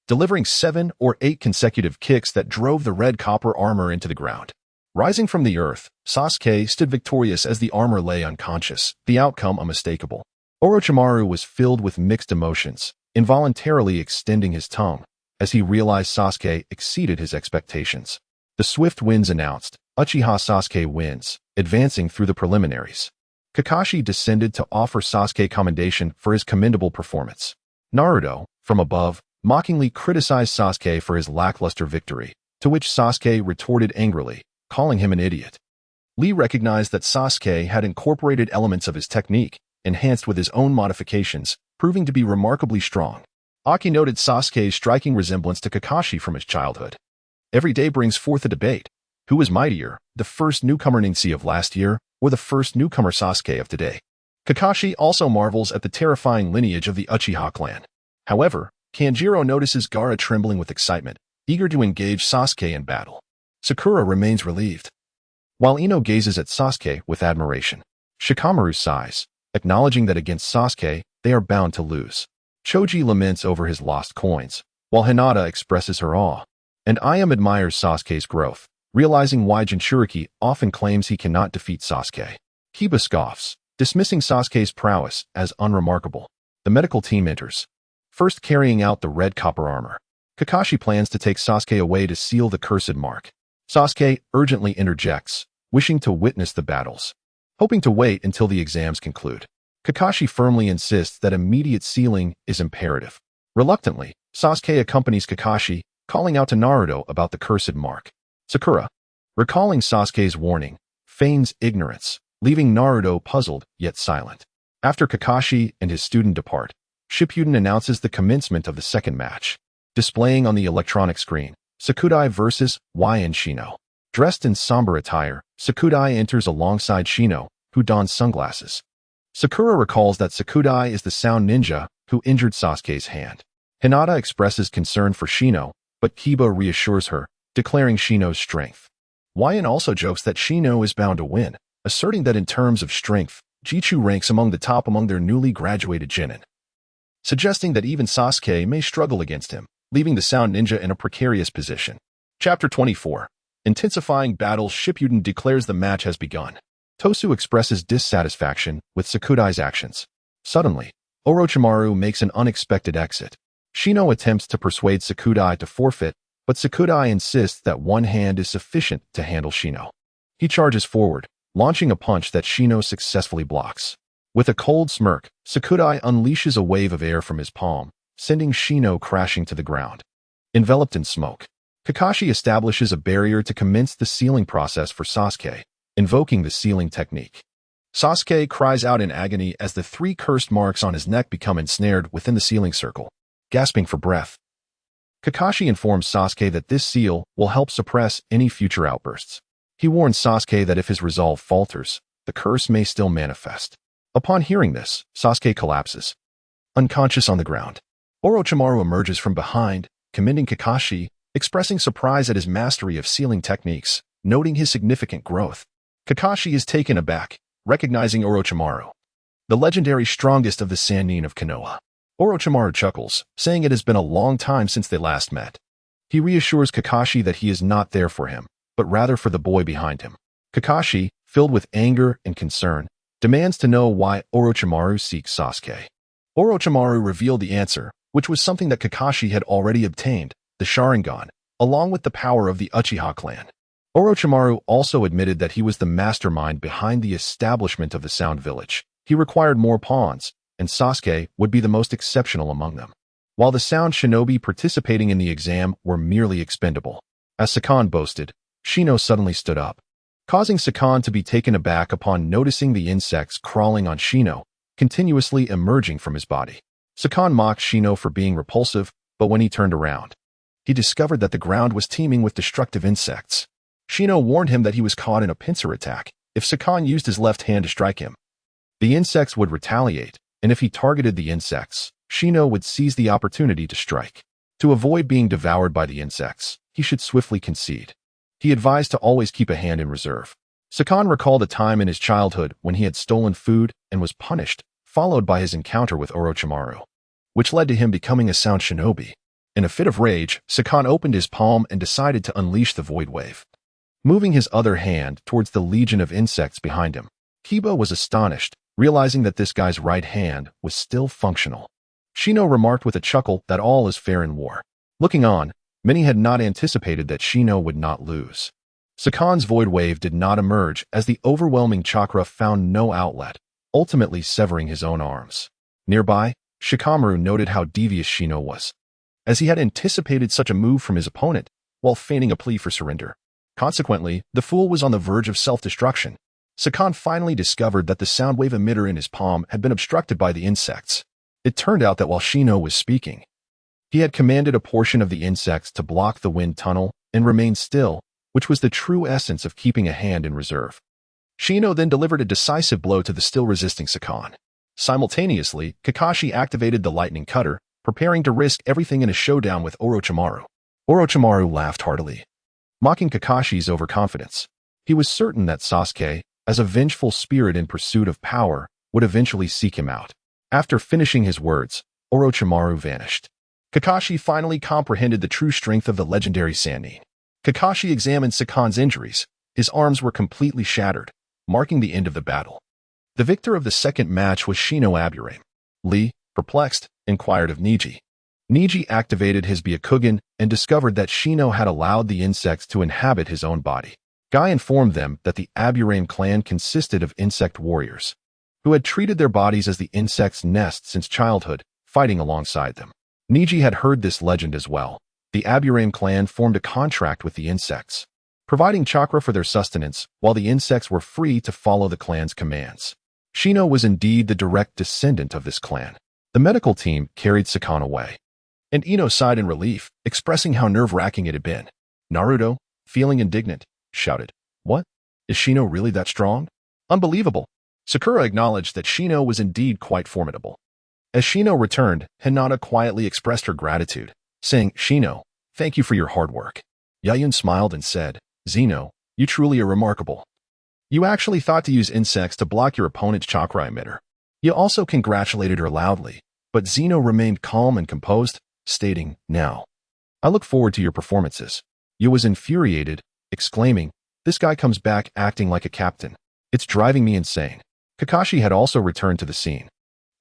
delivering 7 or 8 consecutive kicks that drove the red copper armor into the ground. Rising from the earth, Sasuke stood victorious as the armor lay unconscious, the outcome unmistakable. Orochimaru was filled with mixed emotions, involuntarily extending his tongue, as he realized Sasuke exceeded his expectations. The swift winds announced, Uchiha Sasuke wins, advancing through the preliminaries. Kakashi descended to offer Sasuke commendation for his commendable performance. Naruto, from above, mockingly criticized Sasuke for his lackluster victory, to which Sasuke retorted angrily, calling him an idiot. Lee recognized that Sasuke had incorporated elements of his technique, enhanced with his own modifications, proving to be remarkably strong. Aki noted Sasuke's striking resemblance to Kakashi from his childhood. Every day brings forth a debate. Who was mightier, the first newcomer Ninsi of last year, or the first newcomer Sasuke of today? Kakashi also marvels at the terrifying lineage of the Uchiha clan. However, Kanjiro notices Gaara trembling with excitement, eager to engage Sasuke in battle. Sakura remains relieved, while Ino gazes at Sasuke with admiration. Shikamaru sighs, acknowledging that against Sasuke, they are bound to lose. Choji laments over his lost coins, while Hinata expresses her awe. And Ayame admires Sasuke's growth, realizing why Jinchuriki often claims he cannot defeat Sasuke. Kiba scoffs, dismissing Sasuke's prowess as unremarkable. The medical team enters, first carrying out the red copper armor. Kakashi plans to take Sasuke away to seal the cursed mark. Sasuke urgently interjects, wishing to witness the battles, hoping to wait until the exams conclude. Kakashi firmly insists that immediate sealing is imperative. Reluctantly, Sasuke accompanies Kakashi, calling out to Naruto about the cursed mark. Sakura, recalling Sasuke's warning, feigns ignorance, leaving Naruto puzzled yet silent. After Kakashi and his student depart, Shippuden announces the commencement of the second match. Displaying on the electronic screen, Sakudai versus YN Shino. Dressed in somber attire, Sakudai enters alongside Shino, who dons sunglasses. Sakura recalls that Sakudai is the sound ninja who injured Sasuke's hand. Hinata expresses concern for Shino, but Kiba reassures her, declaring Shino's strength. YN also jokes that Shino is bound to win, asserting that in terms of strength, Jichu ranks among the top among their newly graduated genin, suggesting that even Sasuke may struggle against him, leaving the sound ninja in a precarious position. Chapter 24. Intensifying battles. Shippuden declares the match has begun. Tosu expresses dissatisfaction with Sakudai's actions. Suddenly, Orochimaru makes an unexpected exit. Shino attempts to persuade Sakudai to forfeit, but Sakudai insists that one hand is sufficient to handle Shino. He charges forward, launching a punch that Shino successfully blocks. With a cold smirk, Sakudai unleashes a wave of air from his palm, sending Shino crashing to the ground. Enveloped in smoke, Kakashi establishes a barrier to commence the sealing process for Sasuke, invoking the sealing technique. Sasuke cries out in agony as the 3 cursed marks on his neck become ensnared within the sealing circle. Gasping for breath, Kakashi informs Sasuke that this seal will help suppress any future outbursts. He warns Sasuke that if his resolve falters, the curse may still manifest. Upon hearing this, Sasuke collapses, unconscious on the ground. Orochimaru emerges from behind, commending Kakashi, expressing surprise at his mastery of sealing techniques, Noting his significant growth, Kakashi is taken aback, recognizing Orochimaru, the legendary strongest of the Sannin of Konoha. Orochimaru chuckles, saying it has been a long time since they last met. He reassures Kakashi that he is not there for him, but rather for the boy behind him. Kakashi, filled with anger and concern, demands to know why Orochimaru seeks Sasuke. Orochimaru revealed the answer, which was something that Kakashi had already obtained, the Sharingan, along with the power of the Uchiha clan. Orochimaru also admitted that he was the mastermind behind the establishment of the Sound Village. He required more pawns, and Sasuke would be the most exceptional among them. While the Sound Shinobi participating in the exam were merely expendable. As Sakan boasted, Shino suddenly stood up, causing Sakan to be taken aback upon noticing the insects crawling on Shino, continuously emerging from his body. Sakan mocked Shino for being repulsive, but when he turned around, he discovered that the ground was teeming with destructive insects. Shino warned him that he was caught in a pincer attack if Sakan used his left hand to strike him. The insects would retaliate, and if he targeted the insects, Shino would seize the opportunity to strike. To avoid being devoured by the insects, he should swiftly concede. He advised to always keep a hand in reserve. Sakan recalled a time in his childhood when he had stolen food and was punished, followed by his encounter with Orochimaru, which led to him becoming a Sound Shinobi. In a fit of rage, Sakan opened his palm and decided to unleash the Void Wave, moving his other hand towards the legion of insects behind him. Kiba was astonished, realizing that this guy's right hand was still functional. Shino remarked with a chuckle that all is fair in war. Looking on, many had not anticipated that Shino would not lose. Sakan's Void Wave did not emerge as the overwhelming chakra found no outlet, ultimately severing his own arms. Nearby, Shikamaru noted how devious Shino was, as he had anticipated such a move from his opponent, while feigning a plea for surrender. Consequently, the fool was on the verge of self-destruction. Sakan finally discovered that the sound wave emitter in his palm had been obstructed by the insects. It turned out that while Shino was speaking, he had commanded a portion of the insects to block the wind tunnel and remain still, which was the true essence of keeping a hand in reserve. Shino then delivered a decisive blow to the still-resisting Sakan. Simultaneously, Kakashi activated the lightning cutter, preparing to risk everything in a showdown with Orochimaru. Orochimaru laughed heartily, mocking Kakashi's overconfidence. He was certain that Sasuke, as a vengeful spirit in pursuit of power, would eventually seek him out. After finishing his words, Orochimaru vanished. Kakashi finally comprehended the true strength of the legendary Sannin. Kakashi examined Sakan's injuries. His arms were completely shattered, marking the end of the battle. The victor of the second match was Shino Aburame. Lee, perplexed, inquired of Neji. Neji activated his Byakugan and discovered that Shino had allowed the insects to inhabit his own body. Guy informed them that the Aburame clan consisted of insect warriors, who had treated their bodies as the insects' nest since childhood, fighting alongside them. Neji had heard this legend as well. The Aburame clan formed a contract with the insects, providing chakra for their sustenance, while the insects were free to follow the clan's commands. Shino was indeed the direct descendant of this clan. The medical team carried Sakan away, and Ino sighed in relief, expressing how nerve-wracking it had been. Naruto, feeling indignant, shouted, "What? Is Shino really that strong? Unbelievable!" Sakura acknowledged that Shino was indeed quite formidable. As Shino returned, Hinata quietly expressed her gratitude, saying, "Shino, thank you for your hard work." Yayun smiled and said, "Zeno, you truly are remarkable. You actually thought to use insects to block your opponent's chakra emitter." You also congratulated her loudly, but Zeno remained calm and composed, stating, "Now, I look forward to your performances." Yu was infuriated, exclaiming, "This guy comes back acting like a captain. It's driving me insane." Kakashi had also returned to the scene,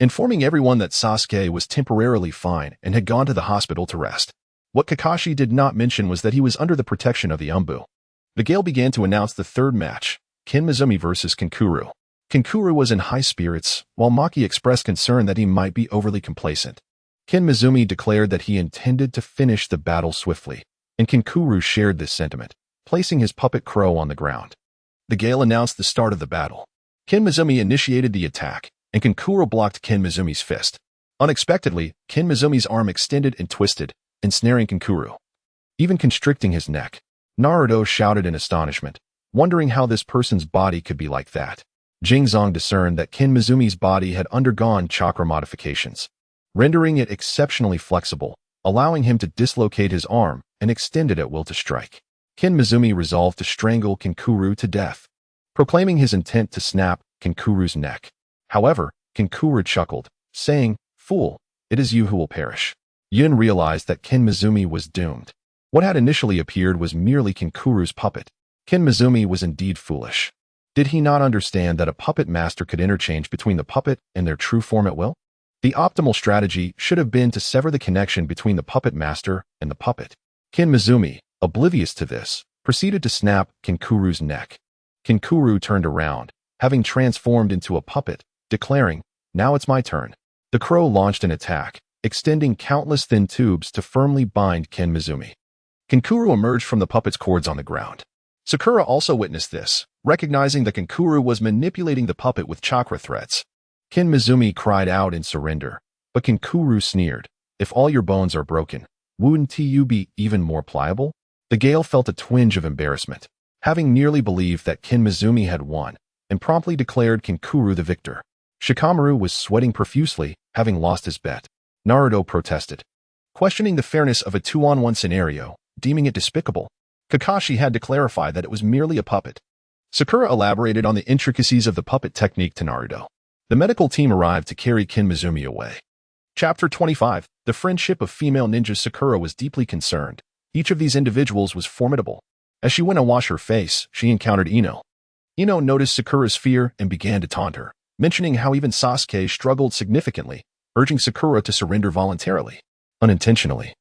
informing everyone that Sasuke was temporarily fine and had gone to the hospital to rest. What Kakashi did not mention was that he was under the protection of the Umbu. The Gale began to announce the third match, Kin Mizumi versus Kankuro. Kankuro was in high spirits, while Maki expressed concern that he might be overly complacent. Kin Mizumi declared that he intended to finish the battle swiftly, and Kankuro shared this sentiment, placing his puppet crow on the ground. The Gale announced the start of the battle. Kin Mizumi initiated the attack, and Kankuro blocked Kin Mizumi's fist. Unexpectedly, Kin Mizumi's arm extended and twisted, ensnaring Kankuro, even constricting his neck. Naruto shouted in astonishment, wondering how this person's body could be like that. Jingzong discerned that Kin Mizumi's body had undergone chakra modifications, rendering it exceptionally flexible, allowing him to dislocate his arm and extend it at will to strike. Kin Mizumi resolved to strangle Kinkuru to death, proclaiming his intent to snap Kinkuru's neck. However, Kinkuru chuckled, saying, "Fool, it is you who will perish." Yun realized that Kin Mizumi was doomed. What had initially appeared was merely Kinkuru's puppet. Kin Mizumi was indeed foolish. Did he not understand that a puppet master could interchange between the puppet and their true form at will? The optimal strategy should have been to sever the connection between the puppet master and the puppet. Kin Mizumi, oblivious to this, proceeded to snap Kinkuru's neck. Kinkuru turned around, having transformed into a puppet, declaring, "Now it's my turn." The crow launched an attack, extending countless thin tubes to firmly bind Kin Mizumi. Kinkuru emerged from the puppet's cords on the ground. Sakura also witnessed this, recognizing that Kinkuru was manipulating the puppet with chakra threads. Kin Mizumi cried out in surrender, but Kinkuru sneered, "If all your bones are broken, wouldn't you be even more pliable?" The Gale felt a twinge of embarrassment, having nearly believed that Kin Mizumi had won, and promptly declared Kinkuru the victor. Shikamaru was sweating profusely, having lost his bet. Naruto protested, questioning the fairness of a 2-on-1 scenario, deeming it despicable. Kakashi had to clarify that it was merely a puppet. Sakura elaborated on the intricacies of the puppet technique to Naruto. The medical team arrived to carry Kin Mizumi away. Chapter 25. The friendship of female ninjas. Sakura was deeply concerned. Each of these individuals was formidable. As she went to wash her face, she encountered Ino. Ino noticed Sakura's fear and began to taunt her, mentioning how even Sasuke struggled significantly, urging Sakura to surrender voluntarily. Unintentionally,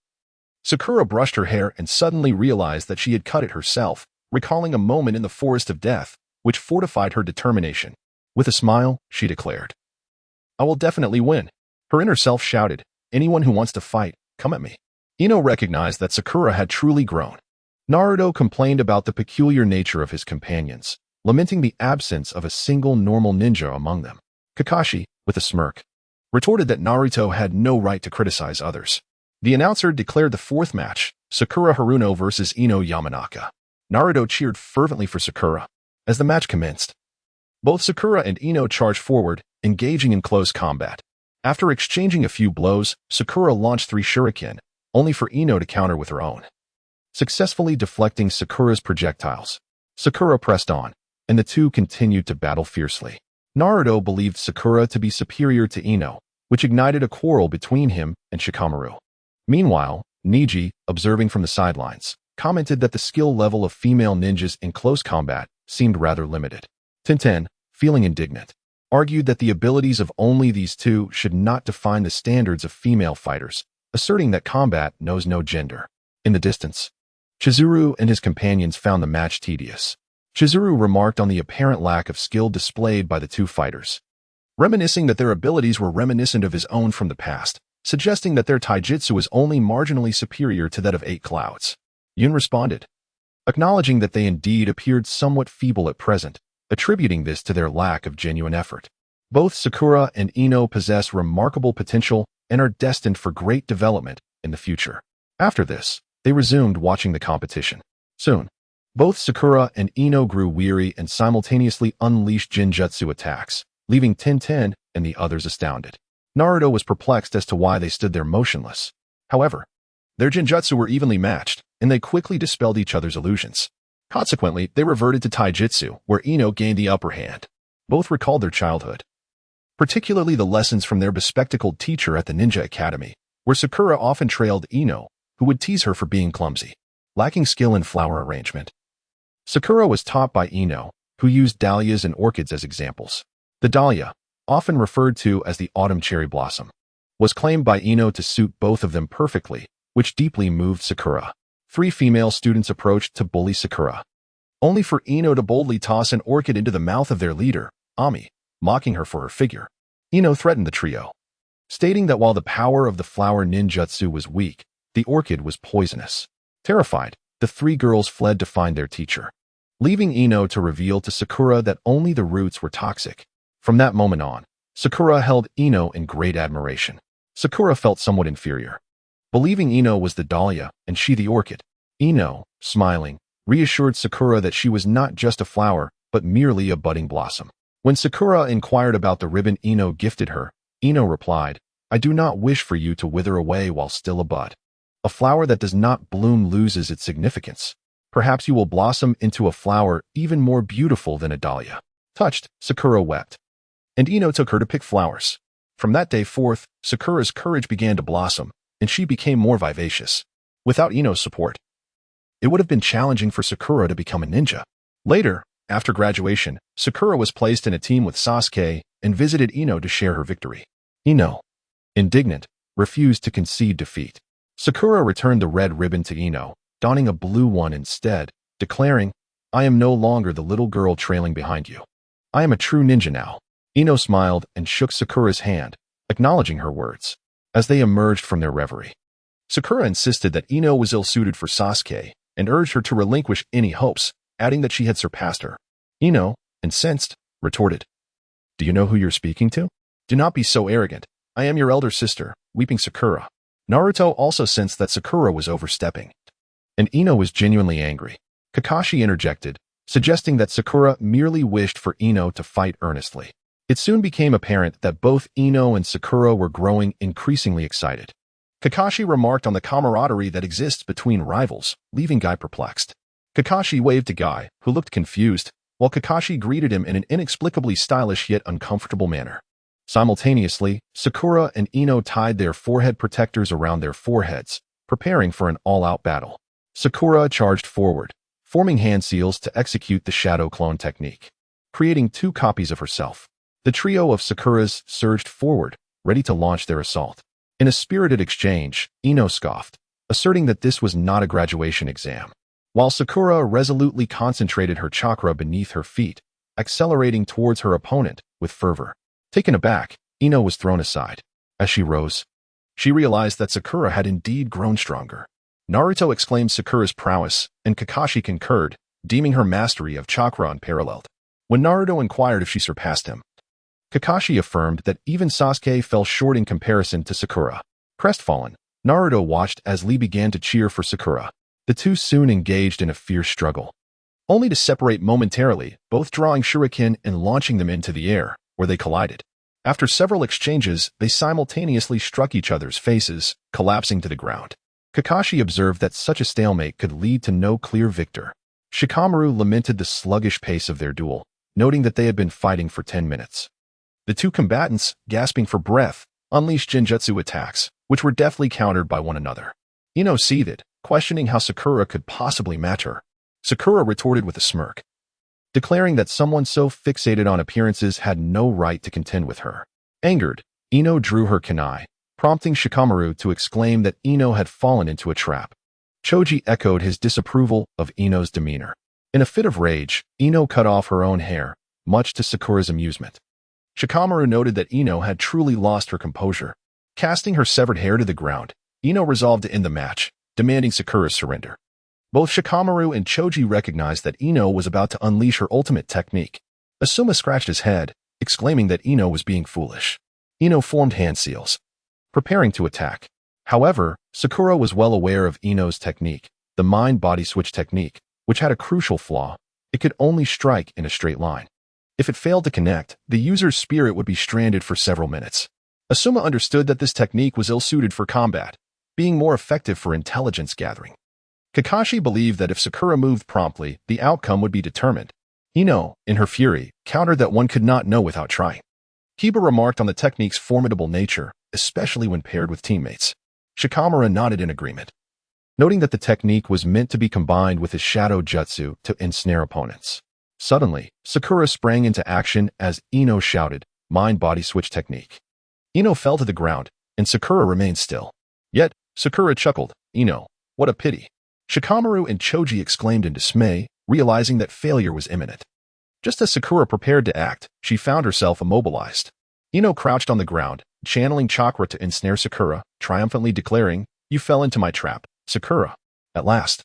Sakura brushed her hair and suddenly realized that she had cut it herself, recalling a moment in the forest of death, which fortified her determination. With a smile, she declared, "I will definitely win." Her inner self shouted, "Anyone who wants to fight, come at me." Ino recognized that Sakura had truly grown. Naruto complained about the peculiar nature of his companions, lamenting the absence of a single normal ninja among them. Kakashi, with a smirk, retorted that Naruto had no right to criticize others. The announcer declared the fourth match, Sakura Haruno versus Ino Yamanaka. Naruto cheered fervently for Sakura. As the match commenced, both Sakura and Ino charged forward, engaging in close combat. After exchanging a few blows, Sakura launched 3 shuriken, only for Ino to counter with her own, successfully deflecting Sakura's projectiles. Sakura pressed on, and the two continued to battle fiercely. Naruto believed Sakura to be superior to Ino, which ignited a quarrel between him and Shikamaru. Meanwhile, Niji, observing from the sidelines, commented that the skill level of female ninjas in close combat seemed rather limited. Tenten, feeling indignant, argued that the abilities of only these two should not define the standards of female fighters, asserting that combat knows no gender. In the distance, Chizuru and his companions found the match tedious. Chizuru remarked on the apparent lack of skill displayed by the two fighters, reminiscing that their abilities were reminiscent of his own from the past, suggesting that their taijutsu is only marginally superior to that of 8 Clouds. Yun responded, acknowledging that they indeed appeared somewhat feeble at present, attributing this to their lack of genuine effort. Both Sakura and Ino possess remarkable potential and are destined for great development in the future. After this, they resumed watching the competition. Soon, both Sakura and Ino grew weary and simultaneously unleashed Jinjutsu attacks, leaving Tenten and the others astounded. Naruto was perplexed as to why they stood there motionless. However, their Jinjutsu were evenly matched, and they quickly dispelled each other's illusions. Consequently, they reverted to Taijutsu, where Ino gained the upper hand. Both recalled their childhood, particularly the lessons from their bespectacled teacher at the Ninja Academy, where Sakura often trailed Ino, who would tease her for being clumsy, lacking skill in flower arrangement. Sakura was taught by Ino, who used dahlias and orchids as examples. The dahlia, often referred to as the autumn cherry blossom, was claimed by Ino to suit both of them perfectly, which deeply moved Sakura. 3 female students approached to bully Sakura, only for Ino to boldly toss an orchid into the mouth of their leader, Ami, mocking her for her figure. Ino threatened the trio, stating that while the power of the flower ninjutsu was weak, the orchid was poisonous. Terrified, the 3 girls fled to find their teacher, leaving Ino to reveal to Sakura that only the roots were toxic. From that moment on, Sakura held Ino in great admiration. Sakura felt somewhat inferior, believing Ino was the dahlia and she the orchid. Ino, smiling, reassured Sakura that she was not just a flower, but merely a budding blossom. When Sakura inquired about the ribbon Ino gifted her, Ino replied, "I do not wish for you to wither away while still a bud. A flower that does not bloom loses its significance." Perhaps you will blossom into a flower even more beautiful than a dahlia. Touched, Sakura wept. And Ino took her to pick flowers. From that day forth, Sakura's courage began to blossom, and she became more vivacious. Without Ino's support, it would have been challenging for Sakura to become a ninja. Later, after graduation, Sakura was placed in a team with Sasuke and visited Ino to share her victory. Ino, indignant, refused to concede defeat. Sakura returned the red ribbon to Ino, donning a blue one instead, declaring, "I am no longer the little girl trailing behind you. I am a true ninja now." Ino smiled and shook Sakura's hand, acknowledging her words. As they emerged from their reverie, Sakura insisted that Ino was ill-suited for Sasuke and urged her to relinquish any hopes, adding that she had surpassed her. Ino, incensed, retorted, "Do you know who you're speaking to? Do not be so arrogant. I am your elder sister," weeping Sakura. Naruto also sensed that Sakura was overstepping, and Ino was genuinely angry. Kakashi interjected, suggesting that Sakura merely wished for Ino to fight earnestly. It soon became apparent that both Ino and Sakura were growing increasingly excited. Kakashi remarked on the camaraderie that exists between rivals, leaving Guy perplexed. Kakashi waved to Guy, who looked confused, while Kakashi greeted him in an inexplicably stylish yet uncomfortable manner. Simultaneously, Sakura and Ino tied their forehead protectors around their foreheads, preparing for an all-out battle. Sakura charged forward, forming hand seals to execute the shadow clone technique, creating 2 copies of herself. The trio of Sakuras surged forward, ready to launch their assault. In a spirited exchange, Ino scoffed, asserting that this was not a graduation exam, while Sakura resolutely concentrated her chakra beneath her feet, accelerating towards her opponent with fervor. Taken aback, Ino was thrown aside. As she rose, she realized that Sakura had indeed grown stronger. Naruto exclaimed Sakura's prowess, and Kakashi concurred, deeming her mastery of chakra unparalleled. When Naruto inquired if she surpassed him, Kakashi affirmed that even Sasuke fell short in comparison to Sakura. Crestfallen, Naruto watched as Lee began to cheer for Sakura. The two soon engaged in a fierce struggle, only to separate momentarily, both drawing shuriken and launching them into the air, where they collided. After several exchanges, they simultaneously struck each other's faces, collapsing to the ground. Kakashi observed that such a stalemate could lead to no clear victor. Shikamaru lamented the sluggish pace of their duel, noting that they had been fighting for 10 minutes. The two combatants, gasping for breath, unleashed genjutsu attacks, which were deftly countered by one another. Ino seethed, questioning how Sakura could possibly match her. Sakura retorted with a smirk, declaring that someone so fixated on appearances had no right to contend with her. Angered, Ino drew her kunai, prompting Shikamaru to exclaim that Ino had fallen into a trap. Choji echoed his disapproval of Ino's demeanor. In a fit of rage, Ino cut off her own hair, much to Sakura's amusement. Shikamaru noted that Ino had truly lost her composure. Casting her severed hair to the ground, Ino resolved to end the match, demanding Sakura's surrender. Both Shikamaru and Choji recognized that Ino was about to unleash her ultimate technique. Asuma scratched his head, exclaiming that Ino was being foolish. Ino formed hand seals, preparing to attack. However, Sakura was well aware of Ino's technique, the mind-body switch technique, which had a crucial flaw. It could only strike in a straight line. If it failed to connect, the user's spirit would be stranded for several minutes. Asuma understood that this technique was ill-suited for combat, being more effective for intelligence gathering. Kakashi believed that if Sakura moved promptly, the outcome would be determined. Ino, in her fury, countered that one could not know without trying. Kiba remarked on the technique's formidable nature, especially when paired with teammates. Shikamaru nodded in agreement, noting that the technique was meant to be combined with his shadow jutsu to ensnare opponents. Suddenly, Sakura sprang into action as Ino shouted, "Mind-body switch technique." Ino fell to the ground, and Sakura remained still. Yet, Sakura chuckled, "Ino, what a pity." Shikamaru and Choji exclaimed in dismay, realizing that failure was imminent. Just as Sakura prepared to act, she found herself immobilized. Ino crouched on the ground, channeling chakra to ensnare Sakura, triumphantly declaring, "You fell into my trap, Sakura. At last.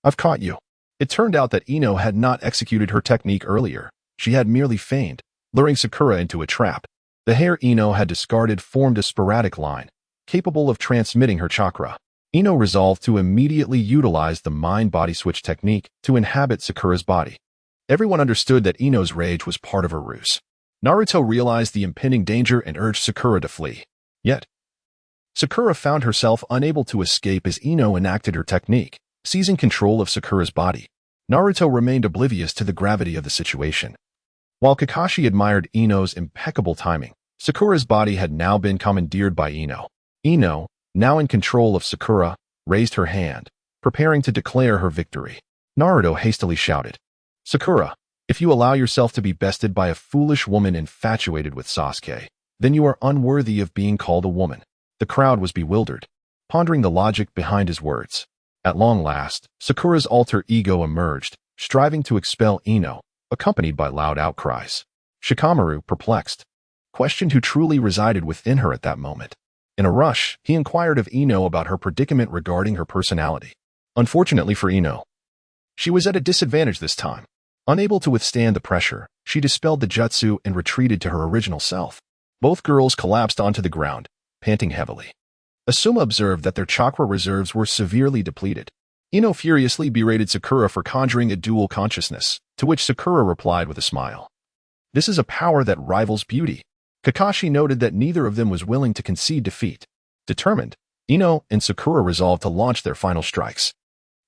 I've caught you." It turned out that Ino had not executed her technique earlier. She had merely feigned, luring Sakura into a trap. The hair Ino had discarded formed a sporadic line, capable of transmitting her chakra. Ino resolved to immediately utilize the mind-body switch technique to inhabit Sakura's body. Everyone understood that Ino's rage was part of her ruse. Naruto realized the impending danger and urged Sakura to flee. Yet, Sakura found herself unable to escape as Ino enacted her technique, seizing control of Sakura's body. Naruto remained oblivious to the gravity of the situation. While Kakashi admired Ino's impeccable timing, Sakura's body had now been commandeered by Ino. Ino, now in control of Sakura, raised her hand, preparing to declare her victory. Naruto hastily shouted, "Sakura, if you allow yourself to be bested by a foolish woman infatuated with Sasuke, then you are unworthy of being called a woman." The crowd was bewildered, pondering the logic behind his words. At long last, Sakura's alter ego emerged, striving to expel Ino, accompanied by loud outcries. Shikamaru, perplexed, questioned who truly resided within her at that moment. In a rush, he inquired of Ino about her predicament regarding her personality. Unfortunately for Ino, she was at a disadvantage this time. Unable to withstand the pressure, she dispelled the jutsu and retreated to her original self. Both girls collapsed onto the ground, panting heavily. Asuma observed that their chakra reserves were severely depleted. Ino furiously berated Sakura for conjuring a dual consciousness, to which Sakura replied with a smile. "This is a power that rivals beauty." Kakashi noted that neither of them was willing to concede defeat. Determined, Ino and Sakura resolved to launch their final strikes.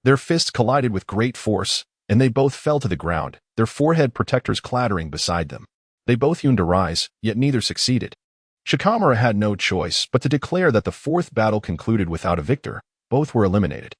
Their fists collided with great force, and they both fell to the ground, their forehead protectors clattering beside them. They both yearned to rise, yet neither succeeded. Shikamaru had no choice but to declare that the fourth battle concluded without a victor. Both were eliminated.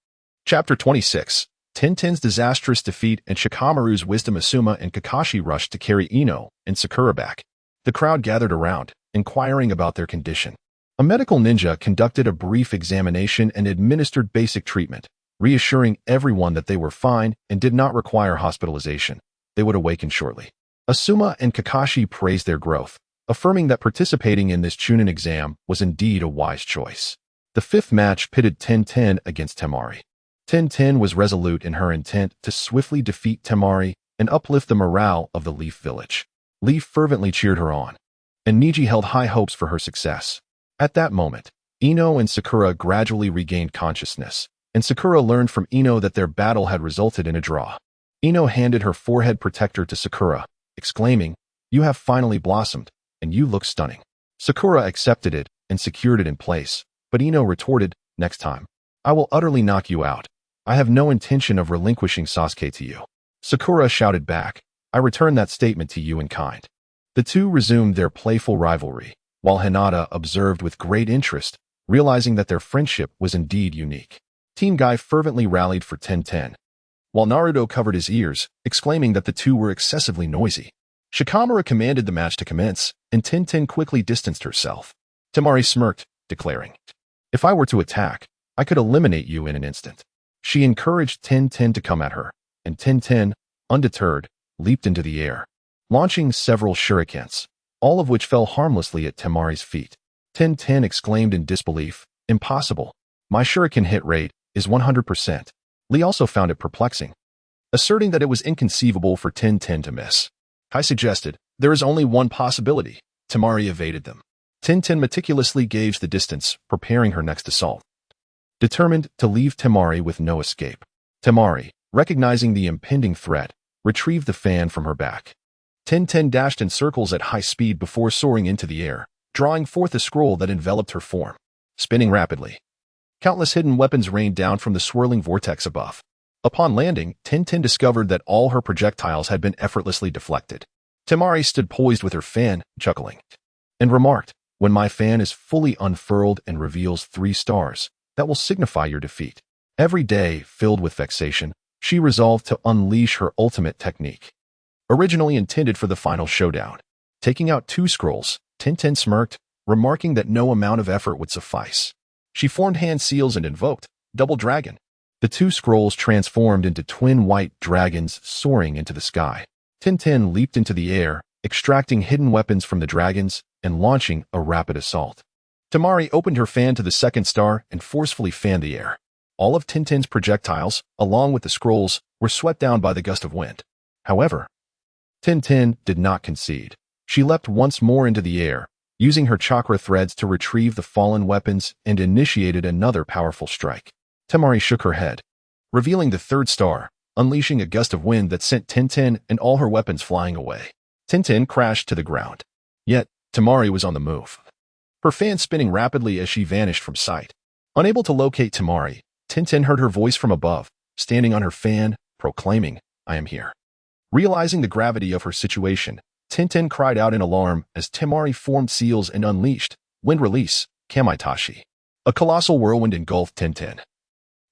Chapter 26. Tenten's disastrous defeat and Shikamaru's wisdom. Asuma and Kakashi rushed to carry Ino and Sakura back. The crowd gathered around, inquiring about their condition. A medical ninja conducted a brief examination and administered basic treatment, reassuring everyone that they were fine and did not require hospitalization. They would awaken shortly. Asuma and Kakashi praised their growth, affirming that participating in this Chunin exam was indeed a wise choice. The fifth match pitted Tenten against Temari. Tenten was resolute in her intent to swiftly defeat Temari and uplift the morale of the Leaf Village. Leaf fervently cheered her on, and Niji held high hopes for her success. At that moment, Ino and Sakura gradually regained consciousness, and Sakura learned from Ino that their battle had resulted in a draw. Ino handed her forehead protector to Sakura, exclaiming, "You have finally blossomed, and you look stunning." Sakura accepted it and secured it in place, but Ino retorted, "Next time, I will utterly knock you out. I have no intention of relinquishing Sasuke to you." Sakura shouted back, "I return that statement to you in kind." The two resumed their playful rivalry, while Hinata observed with great interest, realizing that their friendship was indeed unique. Team Guy fervently rallied for Tenten, while Naruto covered his ears, exclaiming that the two were excessively noisy. Shikamaru commanded the match to commence, and Tenten quickly distanced herself. Temari smirked, declaring, "If I were to attack, I could eliminate you in an instant." She encouraged Tenten to come at her, and Tenten, undeterred, leaped into the air, launching several shurikens, all of which fell harmlessly at Temari's feet. Tenten exclaimed in disbelief, "Impossible. My shuriken hit rate is 100%. Lee also found it perplexing, asserting that it was inconceivable for Tenten to miss. I suggested, "There is only one possibility." Temari evaded them. Tenten meticulously gauged the distance, preparing her next assault, determined to leave Temari with no escape. Temari, recognizing the impending threat, retrieved the fan from her back. Tenten dashed in circles at high speed before soaring into the air, drawing forth a scroll that enveloped her form. Spinning rapidly, countless hidden weapons rained down from the swirling vortex above. Upon landing, Tenten discovered that all her projectiles had been effortlessly deflected. Temari stood poised with her fan, chuckling, and remarked, "When my fan is fully unfurled and reveals 3 stars, that will signify your defeat." Every day, filled with vexation, she resolved to unleash her ultimate technique, originally intended for the final showdown. Taking out 2 scrolls, Tenten smirked, remarking that no amount of effort would suffice. She formed hand seals and invoked Double Dragon. The 2 scrolls transformed into twin white dragons soaring into the sky. Tenten leaped into the air, extracting hidden weapons from the dragons and launching a rapid assault. Temari opened her fan to the 2nd star and forcefully fanned the air. All of Tenten's projectiles, along with the scrolls, were swept down by the gust of wind. However, Tenten did not concede. She leapt once more into the air, using her chakra threads to retrieve the fallen weapons and initiated another powerful strike. Temari shook her head, revealing the 3rd star, unleashing a gust of wind that sent Tenten and all her weapons flying away. Tenten crashed to the ground. Yet, Temari was on the move, her fan spinning rapidly as she vanished from sight. Unable to locate Temari, Tenten heard her voice from above, standing on her fan, proclaiming, "I am here." Realizing the gravity of her situation, Tintin cried out in alarm as Temari formed seals and unleashed, wind release, Kamaitachi. A colossal whirlwind engulfed Tintin,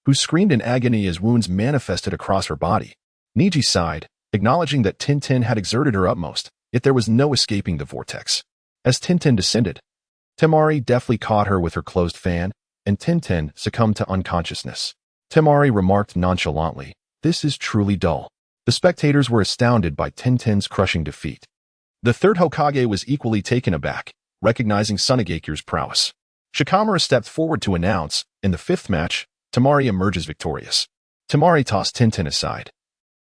who screamed in agony as wounds manifested across her body. Niji sighed, acknowledging that Tintin had exerted her utmost, yet there was no escaping the vortex. As Tintin descended, Temari deftly caught her with her closed fan, and Tintin succumbed to unconsciousness. Temari remarked nonchalantly, "This is truly dull." The spectators were astounded by Tintin's crushing defeat. The third Hokage was equally taken aback, recognizing Tsunagekyu's prowess. Shikamaru stepped forward to announce, in the fifth match, Temari emerges victorious. Temari tossed Tintin aside,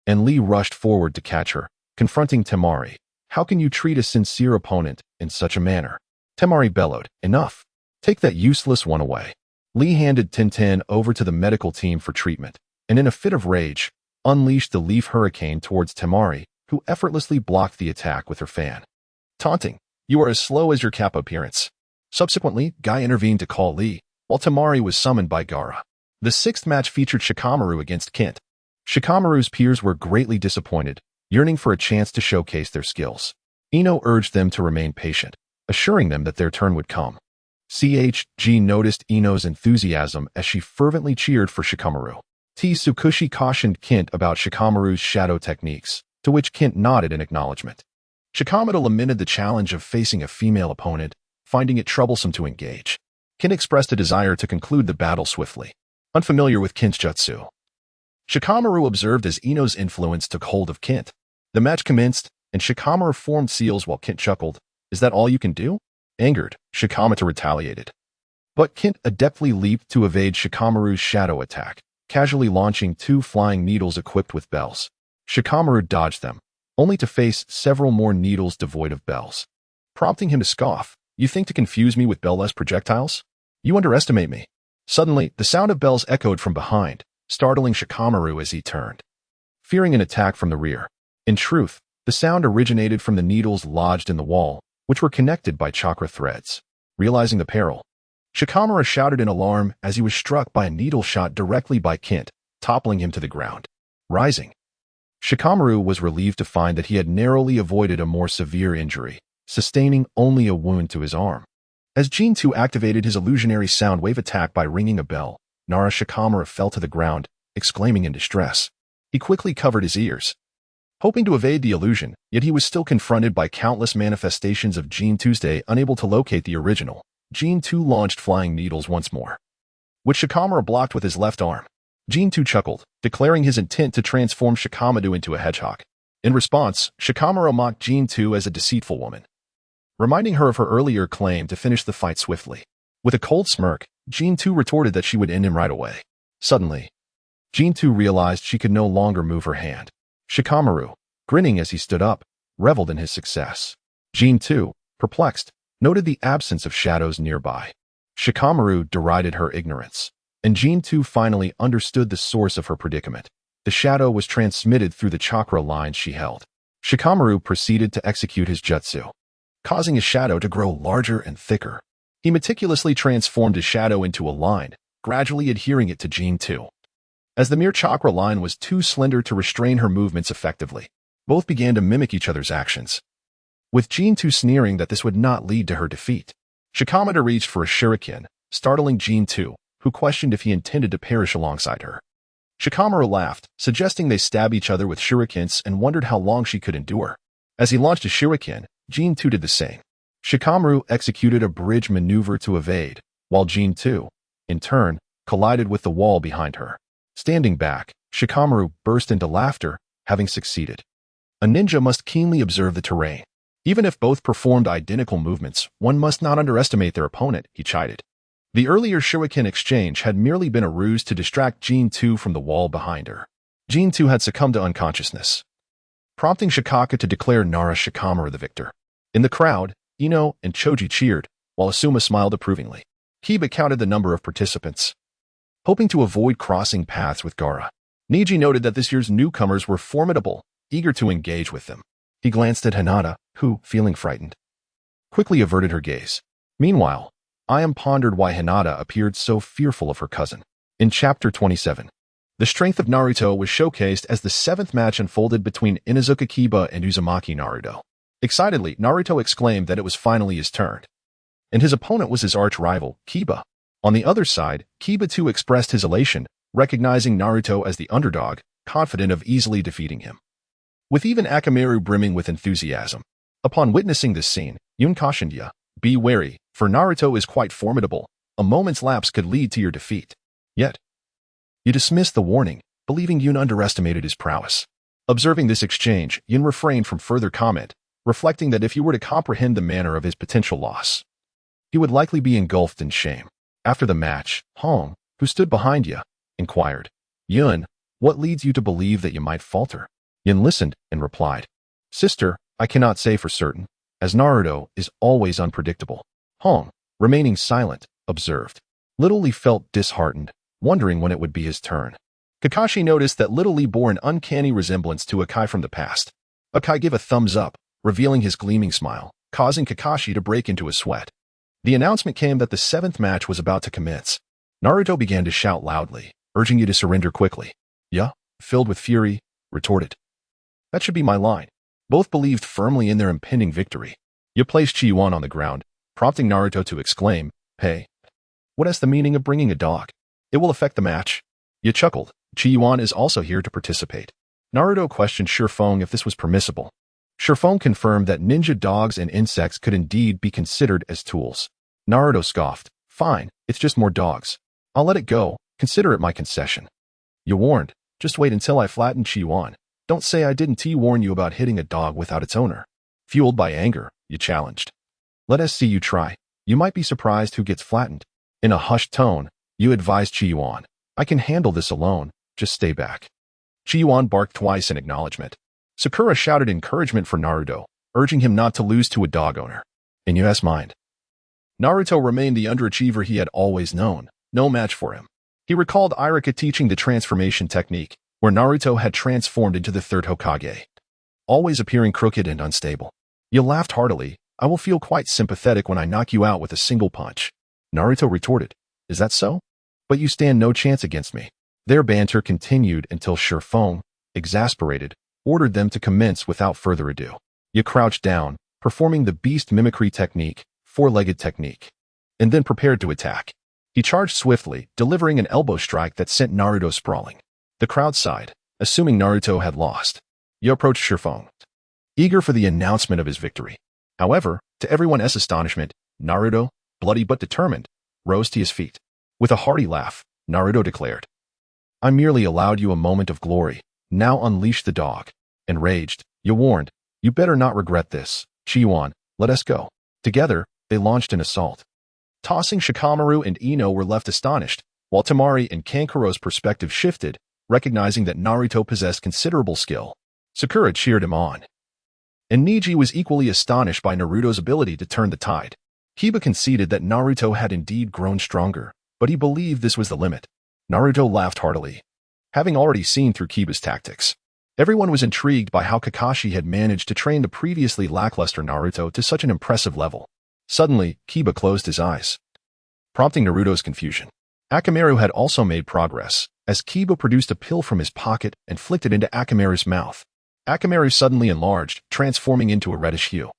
and Lee rushed forward to catch her, confronting Temari. "How can you treat a sincere opponent in such a manner?" Temari bellowed, "Enough. Take that useless one away." Lee handed Tintin over to the medical team for treatment, and in a fit of rage, unleashed the leaf hurricane towards Temari, who effortlessly blocked the attack with her fan. Taunting, "You are as slow as your Kappa appearance." Subsequently, Guy intervened to call Lee, while Temari was summoned by Gaara. The sixth match featured Shikamaru against Kint. Shikamaru's peers were greatly disappointed, yearning for a chance to showcase their skills. Ino urged them to remain patient, assuring them that their turn would come. CHG noticed Ino's enthusiasm as she fervently cheered for Shikamaru. Tsukushi cautioned Kint about Shikamaru's shadow techniques, to which Kint nodded in acknowledgement. Shikamaru lamented the challenge of facing a female opponent, finding it troublesome to engage. Kint expressed a desire to conclude the battle swiftly. Unfamiliar with Kint's jutsu, Shikamaru observed as Ino's influence took hold of Kint. The match commenced, and Shikamaru formed seals while Kint chuckled. "Is that all you can do?" Angered, Shikamaru retaliated. But Kint adeptly leaped to evade Shikamaru's shadow attack, casually launching 2 flying needles equipped with bells. Shikamaru dodged them, only to face several more needles devoid of bells, prompting him to scoff. "You think to confuse me with bell-less projectiles? You underestimate me." Suddenly, the sound of bells echoed from behind, startling Shikamaru as he turned, fearing an attack from the rear. In truth, the sound originated from the needles lodged in the wall, which were connected by chakra threads. Realizing the peril, Shikamaru shouted in alarm as he was struck by a needle shot directly by Kint, toppling him to the ground. Rising, Shikamaru was relieved to find that he had narrowly avoided a more severe injury, sustaining only a wound to his arm. As Jin 2 activated his illusionary sound wave attack by ringing a bell, Nara Shikamaru fell to the ground, exclaiming in distress. He quickly covered his ears, hoping to evade the illusion, yet he was still confronted by countless manifestations of Jin Tuesday unable to locate the original. Jin 2 launched flying needles once more, which Shikamaru blocked with his left arm. Jin 2 chuckled, declaring his intent to transform Shikamaru into a hedgehog. In response, Shikamaru mocked Jin 2 as a deceitful woman, reminding her of her earlier claim to finish the fight swiftly. With a cold smirk, Jin 2 retorted that she would end him right away. Suddenly, Jin 2 realized she could no longer move her hand. Shikamaru, grinning as he stood up, reveled in his success. Jin 2, perplexed, noted the absence of shadows nearby. Shikamaru derided her ignorance, and Jin 2 finally understood the source of her predicament. The shadow was transmitted through the chakra lines she held. Shikamaru proceeded to execute his jutsu, causing his shadow to grow larger and thicker. He meticulously transformed his shadow into a line, gradually adhering it to Jin 2. As the mere chakra line was too slender to restrain her movements effectively, both began to mimic each other's actions, with Jin 2 sneering that this would not lead to her defeat. Shikamaru reached for a shuriken, startling Jin 2, who questioned if he intended to perish alongside her. Shikamaru laughed, suggesting they stab each other with shurikens, and wondered how long she could endure. As he launched a shuriken, Jin 2 did the same. Shikamaru executed a bridge maneuver to evade, while Jin 2, in turn, collided with the wall behind her. Standing back, Shikamaru burst into laughter, having succeeded. A ninja must keenly observe the terrain. Even if both performed identical movements, one must not underestimate their opponent, he chided. The earlier shuriken exchange had merely been a ruse to distract Jin 2 from the wall behind her. Jin 2 had succumbed to unconsciousness, prompting Shikaka to declare Nara Shikamaru the victor. In the crowd, Ino and Choji cheered, while Asuma smiled approvingly. Kiba counted the number of participants, hoping to avoid crossing paths with Gaara. Niji noted that this year's newcomers were formidable, eager to engage with them. He glanced at Hinata, who, feeling frightened, quickly averted her gaze. Meanwhile, Ayam pondered why Hinata appeared so fearful of her cousin. In Chapter 27, The strength of Naruto was showcased as the seventh match unfolded between Inuzuka Kiba and Uzumaki Naruto. Excitedly, Naruto exclaimed that it was finally his turn. And his opponent was his arch-rival, Kiba. On the other side, Kiba too expressed his elation, recognizing Naruto as the underdog, confident of easily defeating him. With even Akamaru brimming with enthusiasm. Upon witnessing this scene, Yun cautioned Ya, "Be wary, for Naruto is quite formidable. A moment's lapse could lead to your defeat." Yet, you dismissed the warning, believing Yun underestimated his prowess. Observing this exchange, Yun refrained from further comment, reflecting that if he were to comprehend the manner of his potential loss, he would likely be engulfed in shame. After the match, Hong, who stood behind Ya, inquired, "Yun, what leads you to believe that you might falter?" Yun listened and replied, "Sister, I cannot say for certain, as Naruto is always unpredictable." Hong, remaining silent, observed. Little Lee felt disheartened, wondering when it would be his turn. Kakashi noticed that Little Lee bore an uncanny resemblance to Akai from the past. Akai gave a thumbs up, revealing his gleaming smile, causing Kakashi to break into a sweat. The announcement came that the seventh match was about to commence. Naruto began to shout loudly, urging you to surrender quickly. Ya, filled with fury, retorted, "That should be my line." Both believed firmly in their impending victory. Ya placed Chi-Yuan on the ground, prompting Naruto to exclaim, "Hey, what is the meaning of bringing a dog? It will affect the match." Ya chuckled. Chi-Yuan is also here to participate. Naruto questioned Shifeng if this was permissible. Shifeng confirmed that ninja dogs and insects could indeed be considered as tools. Naruto scoffed, "Fine, it's just more dogs. I'll let it go, consider it my concession." Ya warned, "Just wait until I flatten Chi-Yuan. Don't say I didn't warn you about hitting a dog without its owner." Fueled by anger, Ya challenged, "Let us see you try. You might be surprised who gets flattened." In a hushed tone, you advised Chi-Yuan, "I can handle this alone, just stay back." Chi-Yuan barked twice in acknowledgement. Sakura shouted encouragement for Naruto, urging him not to lose to a dog owner. In Yu's mind, Naruto remained the underachiever he had always known, no match for him. He recalled Iruka teaching the transformation technique, where Naruto had transformed into the third Hokage, always appearing crooked and unstable. You laughed heartily. "I will feel quite sympathetic when I knock you out with a single punch." Naruto retorted, "Is that so? But you stand no chance against me." Their banter continued until Shifeng, exasperated, ordered them to commence without further ado. You crouched down, performing the beast mimicry technique, four-legged technique, and then prepared to attack. He charged swiftly, delivering an elbow strike that sent Naruto sprawling. The crowd sighed, assuming Naruto had lost. You approached Shifeng, eager for the announcement of his victory. However, to everyone else's astonishment, Naruto, bloody but determined, rose to his feet. With a hearty laugh, Naruto declared, "I merely allowed you a moment of glory. Now unleash the dog." Enraged, you warned, "You better not regret this. Chi-Yuan, let us go." Together, they launched an assault. Tossing Shikamaru and Ino were left astonished, while Temari and Kankuro's perspective shifted, recognizing that Naruto possessed considerable skill. Sakura cheered him on. And Neji was equally astonished by Naruto's ability to turn the tide. Kiba conceded that Naruto had indeed grown stronger, but he believed this was the limit. Naruto laughed heartily, having already seen through Kiba's tactics. Everyone was intrigued by how Kakashi had managed to train the previously lackluster Naruto to such an impressive level. Suddenly, Kiba closed his eyes, prompting Naruto's confusion. Akamaru had also made progress, as Kiba produced a pill from his pocket and flicked it into Akamaru's mouth. Akamaru suddenly enlarged, transforming into a reddish hue,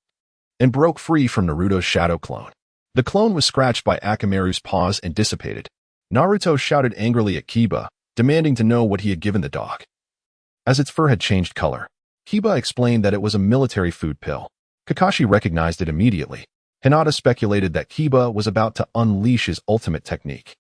and broke free from Naruto's shadow clone. The clone was scratched by Akamaru's paws and dissipated. Naruto shouted angrily at Kiba, demanding to know what he had given the dog. As its fur had changed color, Kiba explained that it was a military food pill. Kakashi recognized it immediately. Hinata speculated that Kiba was about to unleash his ultimate technique.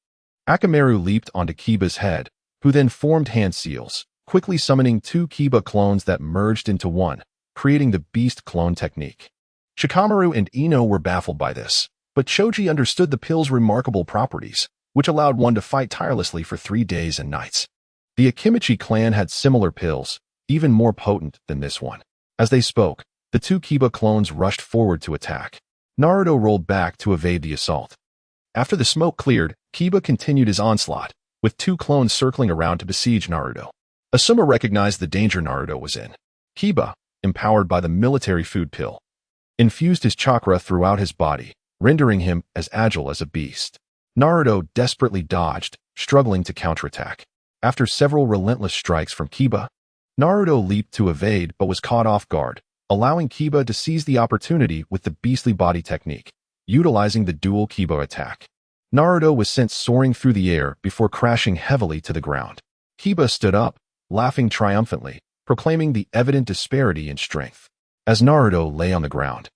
Akamaru leaped onto Kiba's head, who then formed hand seals, quickly summoning two Kiba clones that merged into one, creating the beast clone technique. Shikamaru and Ino were baffled by this, but Choji understood the pill's remarkable properties, which allowed one to fight tirelessly for 3 days and nights. The Akimichi clan had similar pills, even more potent than this one. As they spoke, the two Kiba clones rushed forward to attack. Naruto rolled back to evade the assault. After the smoke cleared, Kiba continued his onslaught, with two clones circling around to besiege Naruto. Asuma recognized the danger Naruto was in. Kiba, empowered by the military food pill, infused his chakra throughout his body, rendering him as agile as a beast. Naruto desperately dodged, struggling to counterattack. After several relentless strikes from Kiba, Naruto leaped to evade but was caught off guard, allowing Kiba to seize the opportunity with the beastly body technique, utilizing the dual Kiba attack. Naruto was sent soaring through the air before crashing heavily to the ground. Kiba stood up, laughing triumphantly, proclaiming the evident disparity in strength. As Naruto lay on the ground,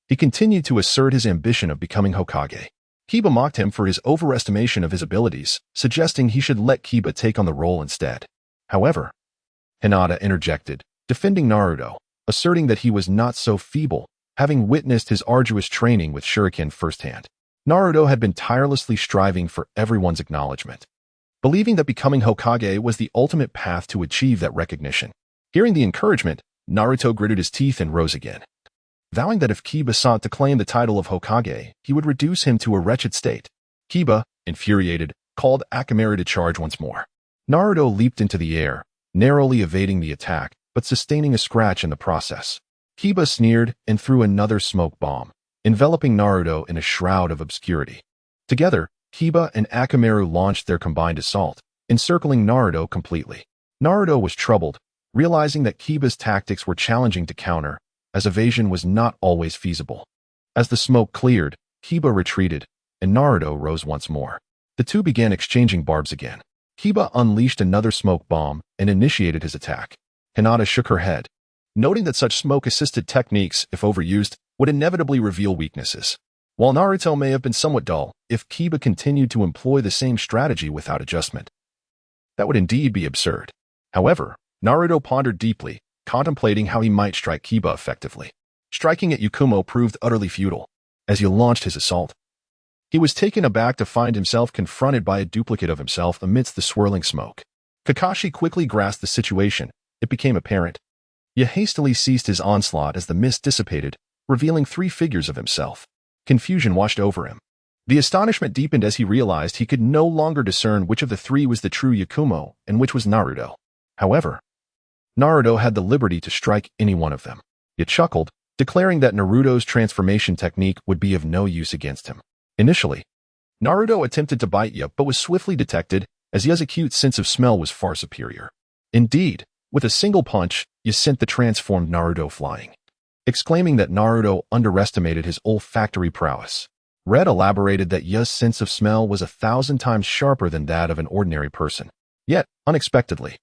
he continued to assert his ambition of becoming Hokage. Kiba mocked him for his overestimation of his abilities, suggesting he should let Kiba take on the role instead. However, Hinata interjected, defending Naruto, asserting that he was not so feeble, having witnessed his arduous training with shuriken firsthand. Naruto had been tirelessly striving for everyone's acknowledgement, believing that becoming Hokage was the ultimate path to achieve that recognition. Hearing the encouragement, Naruto gritted his teeth and rose again, vowing that if Kiba sought to claim the title of Hokage, he would reduce him to a wretched state. Kiba, infuriated, called Akamaru to charge once more. Naruto leaped into the air, narrowly evading the attack, but sustaining a scratch in the process. Kiba sneered and threw another smoke bomb, enveloping Naruto in a shroud of obscurity. Together, Kiba and Akamaru launched their combined assault, encircling Naruto completely. Naruto was troubled, realizing that Kiba's tactics were challenging to counter, as evasion was not always feasible. As the smoke cleared, Kiba retreated, and Naruto rose once more. The two began exchanging barbs again. Kiba unleashed another smoke bomb and initiated his attack. Hinata shook her head, noting that such smoke-assisted techniques, if overused, would inevitably reveal weaknesses. While Naruto may have been somewhat dull, if Kiba continued to employ the same strategy without adjustment, that would indeed be absurd. However, Naruto pondered deeply, contemplating how he might strike Kiba effectively. Striking at Yakumo proved utterly futile. As he launched his assault, he was taken aback to find himself confronted by a duplicate of himself amidst the swirling smoke. Kakashi quickly grasped the situation. It became apparent. He hastily ceased his onslaught as the mist dissipated, revealing 3 figures of himself. Confusion washed over him. The astonishment deepened as he realized he could no longer discern which of the 3 was the true Yakumo and which was Naruto. However, Naruto had the liberty to strike any one of them. He chuckled, declaring that Naruto's transformation technique would be of no use against him. Initially, Naruto attempted to bite Yuh but was swiftly detected, as Yuh's acute sense of smell was far superior. Indeed, with a single punch, Yuh sent the transformed Naruto flying, exclaiming that Naruto underestimated his olfactory prowess. Red elaborated that Yuh's sense of smell was 1,000 times sharper than that of an ordinary person. Yet, unexpectedly,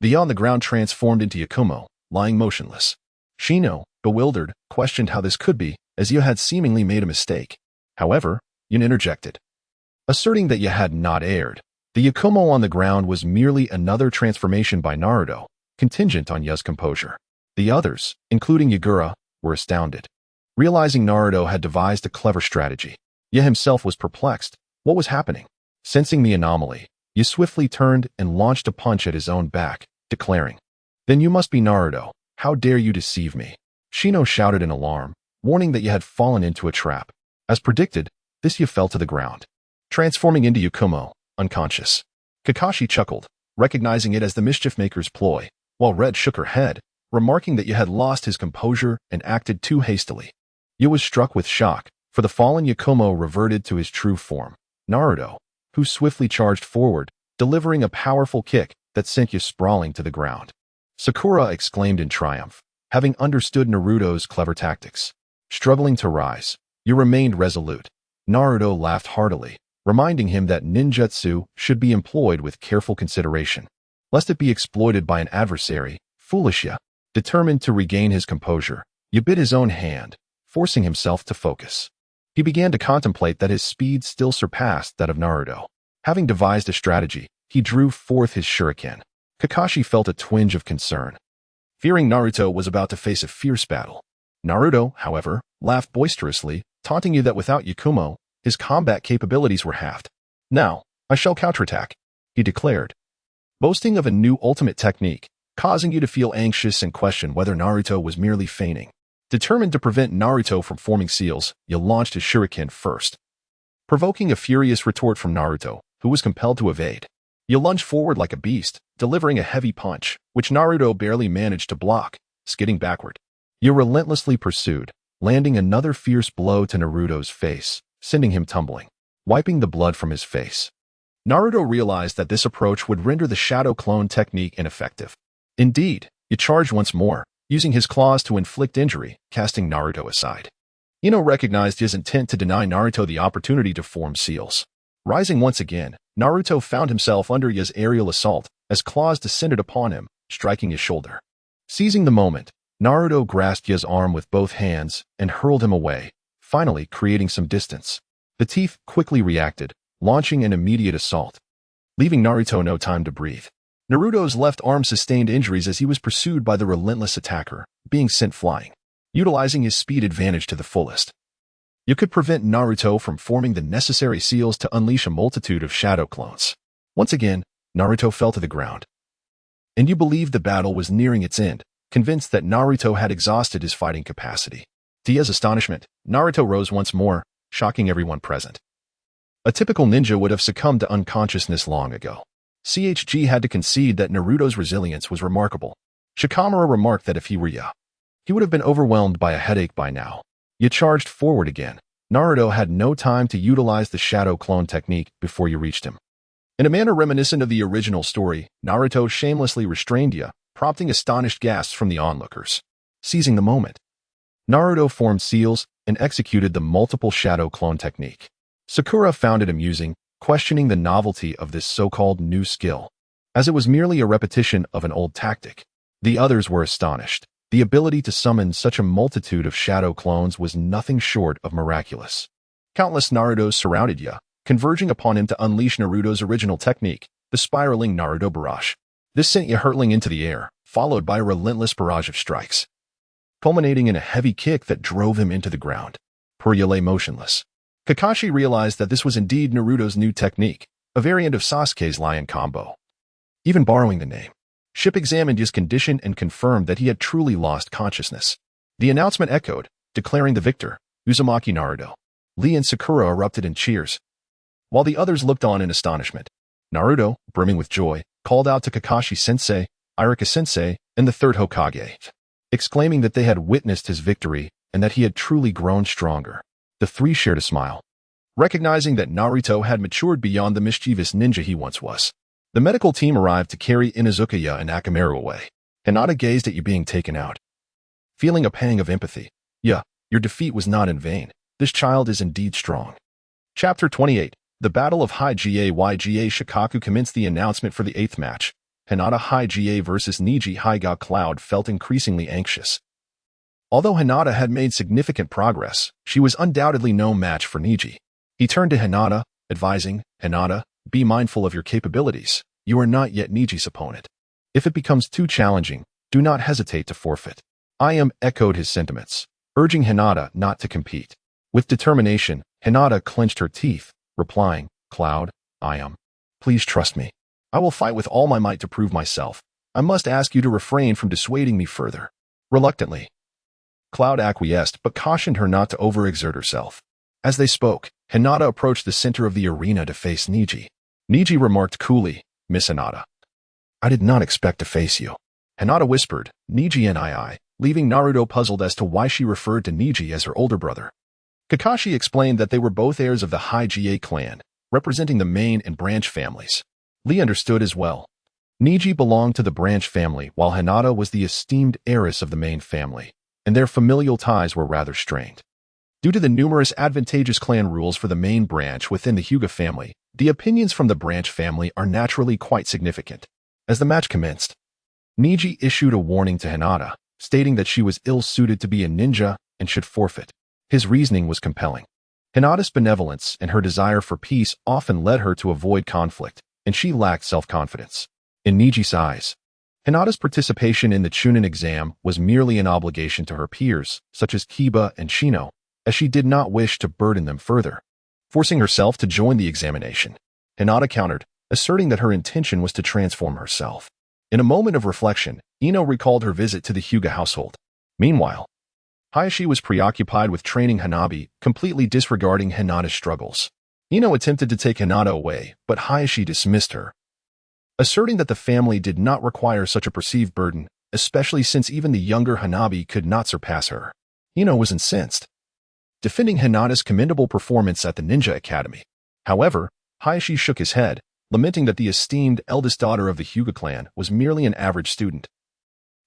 the Yuh on the ground transformed into Yakumo, lying motionless. Shino, bewildered, questioned how this could be, as Yuh had seemingly made a mistake. However, Yun interjected, asserting that Yuh had not erred. The Yakumo on the ground was merely another transformation by Naruto, contingent on Yuh's composure. The others, including Yagura, were astounded. Realizing Naruto had devised a clever strategy, Yuh himself was perplexed. What was happening? Sensing the anomaly, Yuh swiftly turned and launched a punch at his own back, declaring, "Then you must be Naruto. How dare you deceive me?" Shino shouted in alarm, warning that Yuh had fallen into a trap. As predicted, this Yuh fell to the ground, transforming into Yakumo, unconscious. Kakashi chuckled, recognizing it as the mischief-maker's ploy, while Red shook her head, remarking that Yuh had lost his composure and acted too hastily. Yuh was struck with shock, for the fallen Yakumo reverted to his true form, Naruto, who swiftly charged forward, delivering a powerful kick that sent Yuh sprawling to the ground. Sakura exclaimed in triumph, having understood Naruto's clever tactics. Struggling to rise, Yuh remained resolute. Naruto laughed heartily, reminding him that ninjutsu should be employed with careful consideration, lest it be exploited by an adversary. Foolish Yuh. Determined to regain his composure, Yuh bit his own hand, forcing himself to focus. He began to contemplate that his speed still surpassed that of Naruto. Having devised a strategy, he drew forth his shuriken. Kakashi felt a twinge of concern, fearing Naruto was about to face a fierce battle. Naruto, however, laughed boisterously, taunting Yuh that without Yakumo, his combat capabilities were halved. "Now, I shall counterattack," he declared, boasting of a new ultimate technique, causing Yuh to feel anxious and question whether Naruto was merely feigning. Determined to prevent Naruto from forming seals, Yuh launched his shuriken first, provoking a furious retort from Naruto, who was compelled to evade. Yuh lunged forward like a beast, delivering a heavy punch, which Naruto barely managed to block, skidding backward. Yuh relentlessly pursued, landing another fierce blow to Naruto's face, sending him tumbling. Wiping the blood from his face, Naruto realized that this approach would render the shadow clone technique ineffective. Indeed, he charged once more, using his claws to inflict injury, casting Naruto aside. Ino recognized his intent to deny Naruto the opportunity to form seals. Rising once again, Naruto found himself under Ya's aerial assault as claws descended upon him, striking his shoulder. Seizing the moment, Naruto grasped Ya's arm with both hands and hurled him away, finally creating some distance. The teeth quickly reacted, launching an immediate assault, leaving Naruto no time to breathe. Naruto's left arm sustained injuries as he was pursued by the relentless attacker, being sent flying. Utilizing his speed advantage to the fullest, you could prevent Naruto from forming the necessary seals to unleash a multitude of shadow clones. Once again, Naruto fell to the ground. And you believed the battle was nearing its end, convinced that Naruto had exhausted his fighting capacity. To Ya's astonishment, Naruto rose once more, shocking everyone present. A typical ninja would have succumbed to unconsciousness long ago. CHG had to concede that Naruto's resilience was remarkable. Shikamaru remarked that if he were Ya, he would have been overwhelmed by a headache by now. Ya charged forward again. Naruto had no time to utilize the shadow clone technique before you reached him. In a manner reminiscent of the original story, Naruto shamelessly restrained Ya, prompting astonished gasps from the onlookers. Seizing the moment, Naruto formed seals and executed the multiple shadow clone technique. Sakura found it amusing, questioning the novelty of this so-called new skill, as it was merely a repetition of an old tactic. The others were astonished. The ability to summon such a multitude of shadow clones was nothing short of miraculous. Countless Narutos surrounded Ya, converging upon him to unleash Naruto's original technique, the spiraling Naruto barrage. This sent Ya hurtling into the air, followed by a relentless barrage of strikes, culminating in a heavy kick that drove him into the ground. Poor Ya lay motionless. Kakashi realized that this was indeed Naruto's new technique, a variant of Sasuke's lion combo. Even borrowing the name, Ship examined his condition and confirmed that he had truly lost consciousness. The announcement echoed, declaring the victor, Uzumaki Naruto. Lee and Sakura erupted in cheers, while the others looked on in astonishment. Naruto, brimming with joy, called out to Kakashi-sensei, Iruka-sensei, and the third Hokage, exclaiming that they had witnessed his victory and that he had truly grown stronger. The three shared a smile, recognizing that Naruto had matured beyond the mischievous ninja he once was. The medical team arrived to carry Inuzuka and Akamaru away. Hinata gazed at you being taken out, feeling a pang of empathy. Yeah, your defeat was not in vain. This child is indeed strong. Chapter 28. The Battle of High-GA YGA Shikaku commenced the announcement for the 8th match. Hinata High-GA versus Niji Haiga. Cloud felt increasingly anxious. Although Hinata had made significant progress, she was undoubtedly no match for Niji. He turned to Hinata, advising, Hinata, be mindful of your capabilities. You are not yet Niji's opponent. If it becomes too challenging, do not hesitate to forfeit. I am echoed his sentiments, urging Hinata not to compete. With determination, Hinata clenched her teeth, replying, Cloud, I am. Please trust me. I will fight with all my might to prove myself. I must ask you to refrain from dissuading me further. Reluctantly, Cloud acquiesced but cautioned her not to overexert herself. As they spoke, Hinata approached the center of the arena to face Niji. Niji remarked coolly, Miss Hinata, I did not expect to face you. Hinata whispered, Niji and I, leaving Naruto puzzled as to why she referred to Niji as her older brother. Kakashi explained that they were both heirs of the High-GA clan, representing the main and branch families. Lee understood as well. Niji belonged to the branch family while Hinata was the esteemed heiress of the main family, and their familial ties were rather strained. Due to the numerous advantageous clan rules for the main branch within the Hyuga family, the opinions from the branch family are naturally quite significant. As the match commenced, Niji issued a warning to Hinata, stating that she was ill-suited to be a ninja and should forfeit. His reasoning was compelling. Hinata's benevolence and her desire for peace often led her to avoid conflict, and she lacked self-confidence. In Niji's eyes, Hinata's participation in the Chunin exam was merely an obligation to her peers, such as Kiba and Shino, as she did not wish to burden them further. Forcing herself to join the examination, Hinata countered, asserting that her intention was to transform herself. In a moment of reflection, Ino recalled her visit to the Hyuga household. Meanwhile, Hayashi was preoccupied with training Hanabi, completely disregarding Hinata's struggles. Ino attempted to take Hinata away, but Hayashi dismissed her, asserting that the family did not require such a perceived burden, especially since even the younger Hanabi could not surpass her. Ino was incensed, defending Hinata's commendable performance at the Ninja Academy. However, Hayashi shook his head, lamenting that the esteemed eldest daughter of the Hyuga clan was merely an average student.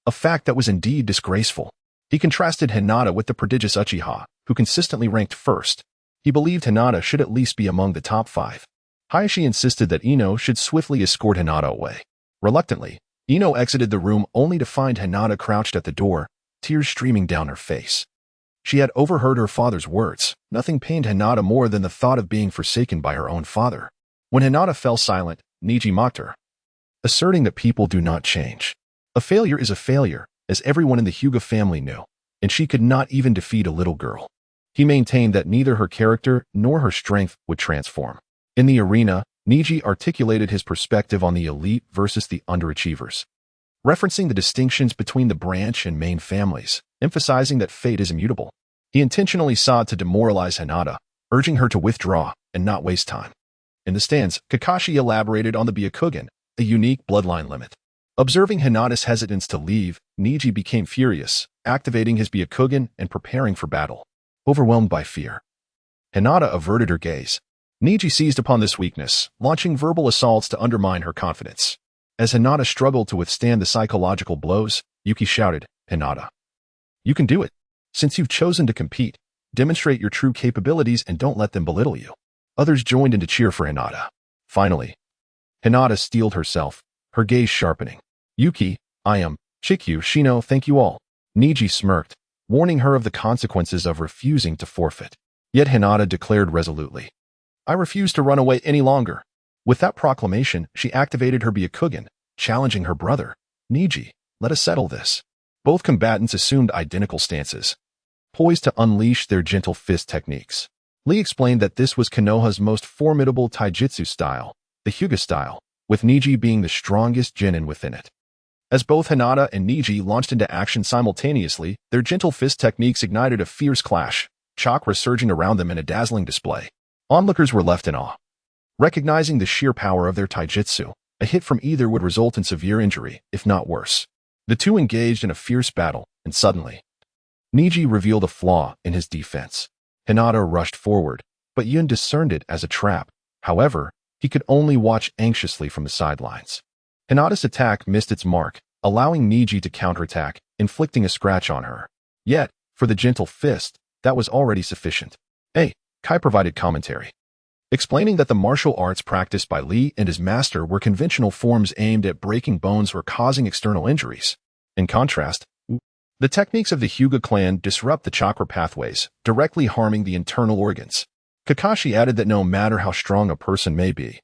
A fact that was indeed disgraceful. He contrasted Hinata with the prodigious Uchiha, who consistently ranked first. He believed Hinata should at least be among the top 5. Hayashi insisted that Ino should swiftly escort Hinata away. Reluctantly, Ino exited the room only to find Hinata crouched at the door, tears streaming down her face. She had overheard her father's words. Nothing pained Hinata more than the thought of being forsaken by her own father. When Hinata fell silent, Niji mocked her, asserting that people do not change. A failure is a failure, as everyone in the Hyuga family knew, and she could not even defeat a little girl. He maintained that neither her character nor her strength would transform. In the arena, Niji articulated his perspective on the elite versus the underachievers, referencing the distinctions between the branch and main families, emphasizing that fate is immutable. He intentionally sought to demoralize Hinata, urging her to withdraw and not waste time. In the stands, Kakashi elaborated on the Byakugan, a unique bloodline limit. Observing Hinata's hesitance to leave, Niji became furious, activating his Byakugan and preparing for battle. Overwhelmed by fear, Hinata averted her gaze. Niji seized upon this weakness, launching verbal assaults to undermine her confidence. As Hinata struggled to withstand the psychological blows, Yuki shouted, "Hinata, you can do it. Since you've chosen to compete, demonstrate your true capabilities and don't let them belittle you." Others joined in to cheer for Hinata. Finally, Hinata steeled herself, her gaze sharpening. "Yuki, I am Chikyu Shino, thank you all." Niji smirked, warning her of the consequences of refusing to forfeit. Yet Hinata declared resolutely, "I refuse to run away any longer." With that proclamation, she activated her Byakugan, challenging her brother. "Niji, let us settle this." Both combatants assumed identical stances, poised to unleash their gentle fist techniques. Lee explained that this was Konoha's most formidable taijutsu style, the Hyuga style, with Niji being the strongest genin within it. As both Hinata and Niji launched into action simultaneously, their gentle fist techniques ignited a fierce clash, chakra surging around them in a dazzling display. Onlookers were left in awe. Recognizing the sheer power of their taijutsu, a hit from either would result in severe injury, if not worse. The two engaged in a fierce battle, and suddenly, Niji revealed a flaw in his defense. Hinata rushed forward, but Yun discerned it as a trap. However, he could only watch anxiously from the sidelines. Hinata's attack missed its mark, allowing Niji to counterattack, inflicting a scratch on her. Yet, for the gentle fist, that was already sufficient. Kai provided commentary, explaining that the martial arts practiced by Lee and his master were conventional forms aimed at breaking bones or causing external injuries. In contrast, the techniques of the Hyuga clan disrupt the chakra pathways, directly harming the internal organs. Kakashi added that no matter how strong a person may be,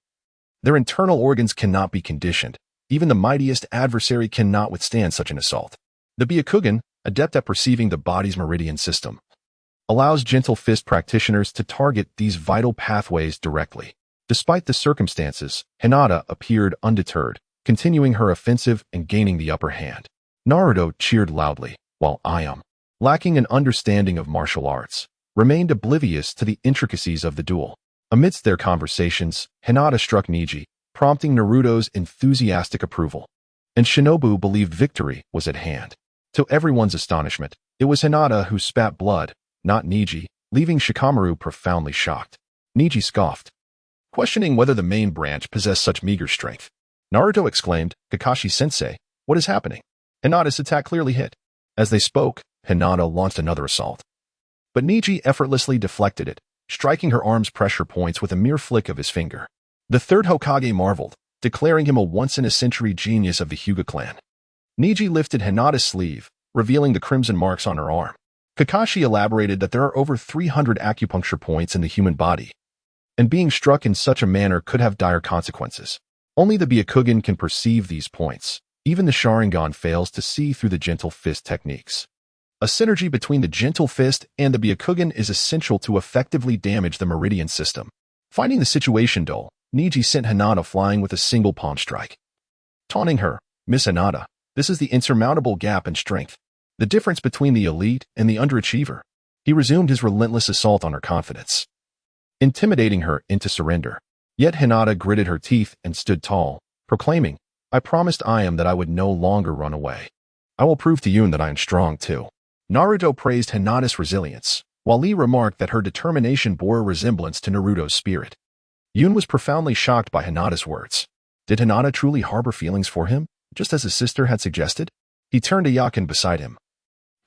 their internal organs cannot be conditioned. Even the mightiest adversary cannot withstand such an assault. The Byakugan, adept at perceiving the body's meridian system, allows gentle fist practitioners to target these vital pathways directly. Despite the circumstances, Hinata appeared undeterred, continuing her offensive and gaining the upper hand. Naruto cheered loudly, while Ayam, lacking an understanding of martial arts, remained oblivious to the intricacies of the duel. Amidst their conversations, Hinata struck Niji, prompting Naruto's enthusiastic approval, and Shinobu believed victory was at hand. To everyone's astonishment, it was Hinata who spat blood, not Niji, leaving Shikamaru profoundly shocked. Niji scoffed, questioning whether the main branch possessed such meager strength. Naruto exclaimed, "Kakashi-sensei, what is happening?" Hinata's attack clearly hit. As they spoke, Hinata launched another assault. But Niji effortlessly deflected it, striking her arm's pressure points with a mere flick of his finger. The third Hokage marveled, declaring him a once-in-a-century genius of the Hyuga clan. Niji lifted Hinata's sleeve, revealing the crimson marks on her arm. Kakashi elaborated that there are over 300 acupuncture points in the human body, and being struck in such a manner could have dire consequences. Only the Byakugan can perceive these points. Even the Sharingan fails to see through the gentle fist techniques. A synergy between the gentle fist and the Byakugan is essential to effectively damage the meridian system. Finding the situation dull, Niji sent Hinata flying with a single palm strike. Taunting her, "Miss Hinata, this is the insurmountable gap in strength, the difference between the elite and the underachiever." He resumed his relentless assault on her confidence, intimidating her into surrender. Yet Hinata gritted her teeth and stood tall, proclaiming, "I promised Ayam that I would no longer run away. I will prove to Yun that I am strong too." Naruto praised Hinata's resilience, while Lee remarked that her determination bore a resemblance to Naruto's spirit. Yun was profoundly shocked by Hinata's words. Did Hinata truly harbor feelings for him, just as his sister had suggested? He turned to Yakin beside him,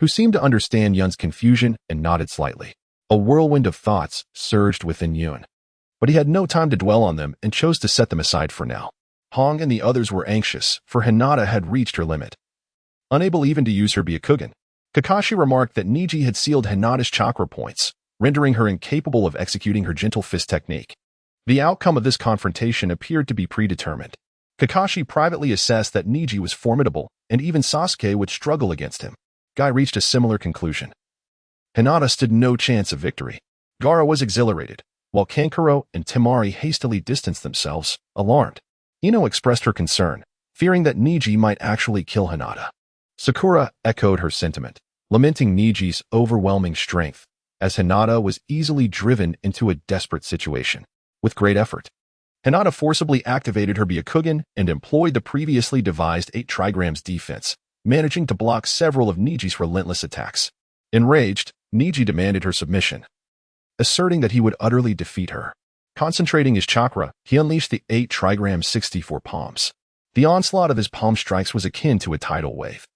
who seemed to understand Yun's confusion and nodded slightly. A whirlwind of thoughts surged within Yun, but he had no time to dwell on them and chose to set them aside for now. Hong and the others were anxious, for Hinata had reached her limit. Unable even to use her Byakugan, Kakashi remarked that Niji had sealed Hinata's chakra points, rendering her incapable of executing her gentle fist technique. The outcome of this confrontation appeared to be predetermined. Kakashi privately assessed that Niji was formidable, and even Sasuke would struggle against him. Guy reached a similar conclusion. Hinata stood no chance of victory. Gaara was exhilarated, while Kankuro and Temari hastily distanced themselves, alarmed. Ino expressed her concern, fearing that Niji might actually kill Hinata. Sakura echoed her sentiment, lamenting Niji's overwhelming strength, as Hinata was easily driven into a desperate situation. With great effort, Hinata forcibly activated her Byakugan and employed the previously devised 8 trigrams defense, managing to block several of Niji's relentless attacks. Enraged, Niji demanded her submission, asserting that he would utterly defeat her. Concentrating his chakra, he unleashed the 8 trigram 64 palms. The onslaught of his palm strikes was akin to a tidal wave.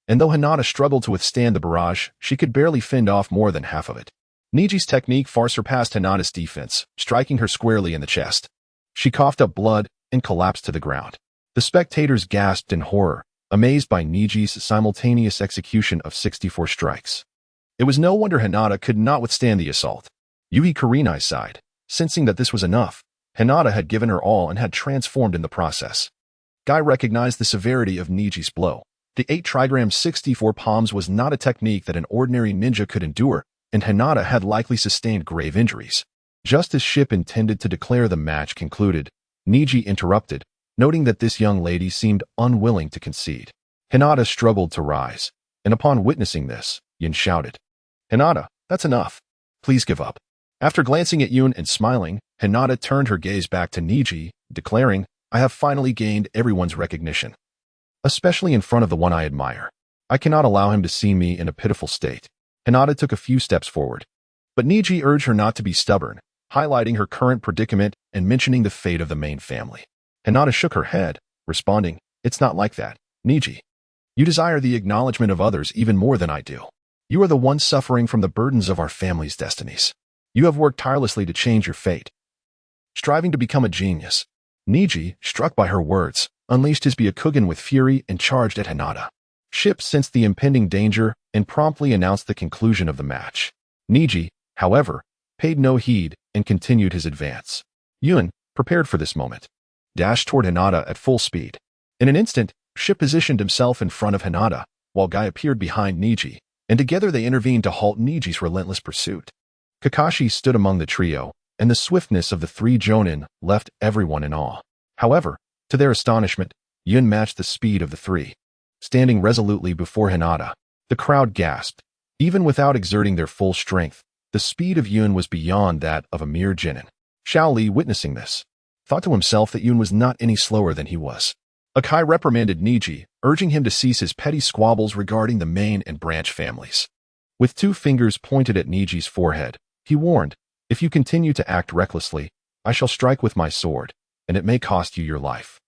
And though Hinata struggled to withstand the barrage, she could barely fend off more than half of it. Niji's technique far surpassed Hinata's defense, striking her squarely in the chest. She coughed up blood and collapsed to the ground. The spectators gasped in horror, amazed by Niji's simultaneous execution of 64 strikes. It was no wonder Hinata could not withstand the assault. Yuhi Kurenai sighed, sensing that this was enough. Hinata had given her all and had transformed in the process. Guy recognized the severity of Niji's blow. The 8 trigram 64 palms was not a technique that an ordinary ninja could endure, and Hinata had likely sustained grave injuries. Just as Ship intended to declare the match concluded, Niji interrupted, noting that this young lady seemed unwilling to concede. Hinata struggled to rise, and upon witnessing this, Yun shouted, "Hinata, that's enough. Please give up." After glancing at Yun and smiling, Hinata turned her gaze back to Niji, declaring, "I have finally gained everyone's recognition, especially in front of the one I admire. I cannot allow him to see me in a pitiful state." Hinata took a few steps forward, but Niji urged her not to be stubborn, highlighting her current predicament and mentioning the fate of the main family. Hinata shook her head, responding, "It's not like that, Niji. You desire the acknowledgement of others even more than I do. You are the one suffering from the burdens of our family's destinies. You have worked tirelessly to change your fate, striving to become a genius." Niji, struck by her words, unleashed his Byakugan with fury and charged at Hinata. Ship sensed the impending danger and promptly announced the conclusion of the match. Niji, however, paid no heed and continued his advance. Yun, prepared for this moment, dashed toward Hinata at full speed. In an instant, Ship positioned himself in front of Hinata, while Guy appeared behind Niji, and together they intervened to halt Niji's relentless pursuit. Kakashi stood among the trio, and the swiftness of the 3 Jonin left everyone in awe. However, to their astonishment, Yun matched the speed of the 3. Standing resolutely before Hinata, the crowd gasped. Even without exerting their full strength, the speed of Yun was beyond that of a mere genin. Xiao Li, witnessing this, thought to himself that Yun was not any slower than he was. Akai reprimanded Niji, urging him to cease his petty squabbles regarding the main and branch families. With 2 fingers pointed at Niji's forehead, he warned, "If you continue to act recklessly, I shall strike with my sword, and it may cost you your life."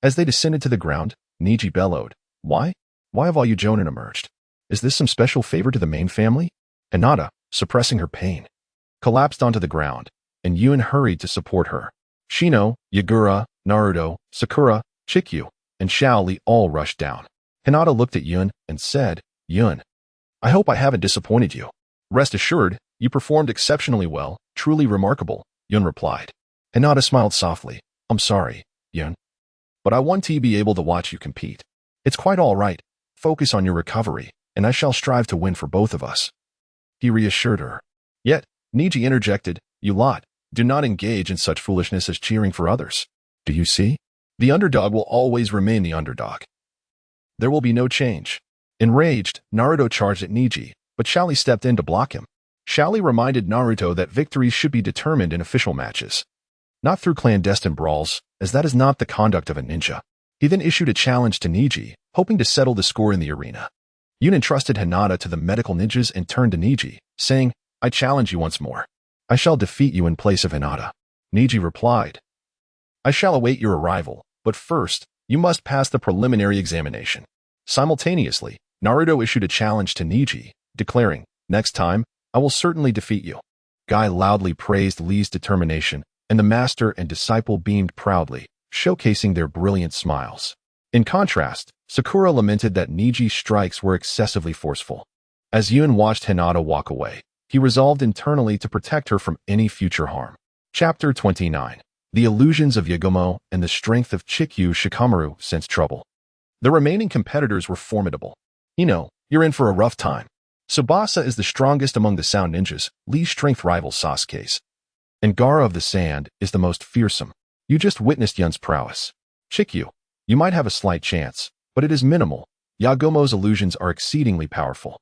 As they descended to the ground, Niji bellowed, Why have all you Jonin emerged? Is this some special favor to the main family?" Hinata, suppressing her pain, collapsed onto the ground, and Yun hurried to support her. Shino, Yagura, Naruto, Sakura, Chikyu, and Xiao Li all rushed down. Hinata looked at Yun and said, "Yun, I hope I haven't disappointed you." "Rest assured, you performed exceptionally well, truly remarkable," Yun replied. Hinata smiled softly. "I'm sorry, Yun, but I want to be able to watch you compete. It's quite all right. Focus on your recovery, and I shall strive to win for both of us," he reassured her. Yet, Niji interjected, "You lot, do not engage in such foolishness as cheering for others. Do you see? The underdog will always remain the underdog. There will be no change." Enraged, Naruto charged at Niji, but Xiao Li stepped in to block him. Xiao Li reminded Naruto that victories should be determined in official matches, not through clandestine brawls, as that is not the conduct of a ninja. He then issued a challenge to Niji, hoping to settle the score in the arena. Yun entrusted Hinata to the medical ninjas and turned to Niji, saying, "I challenge you once more. I shall defeat you in place of Hinata." Niji replied. I shall await your arrival, but first, you must pass the preliminary examination. Simultaneously, Naruto issued a challenge to Niji, declaring, next time, I will certainly defeat you. Guy loudly praised Lee's determination, and the master and disciple beamed proudly, showcasing their brilliant smiles. In contrast, Sakura lamented that Niji's strikes were excessively forceful. As Yun watched Hinata walk away, he resolved internally to protect her from any future harm. Chapter 29. The illusions of Yagumo and the strength of Chikyu Shikamaru sense trouble. The remaining competitors were formidable. You're in for a rough time. Tsubasa is the strongest among the sound ninjas, Lee's strength rivals Sasuke's. And Gaara of the Sand is the most fearsome. You just witnessed Yun's prowess. Chikyu, you might have a slight chance, but it is minimal. Yagumo's illusions are exceedingly powerful.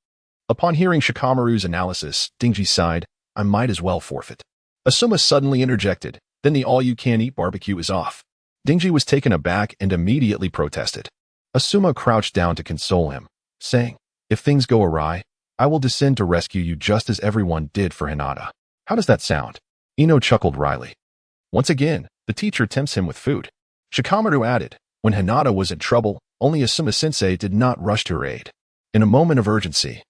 Upon hearing Shikamaru's analysis, Dingy sighed, I might as well forfeit. Asuma suddenly interjected, then the all-you-can-eat barbecue is off. Dingy was taken aback and immediately protested. Asuma crouched down to console him, saying, if things go awry, I will descend to rescue you just as everyone did for Hinata. How does that sound? Ino chuckled wryly. Once again, the teacher tempts him with food. Shikamaru added, when Hinata was in trouble, only Asuma-sensei did not rush to her aid. In a moment of urgency,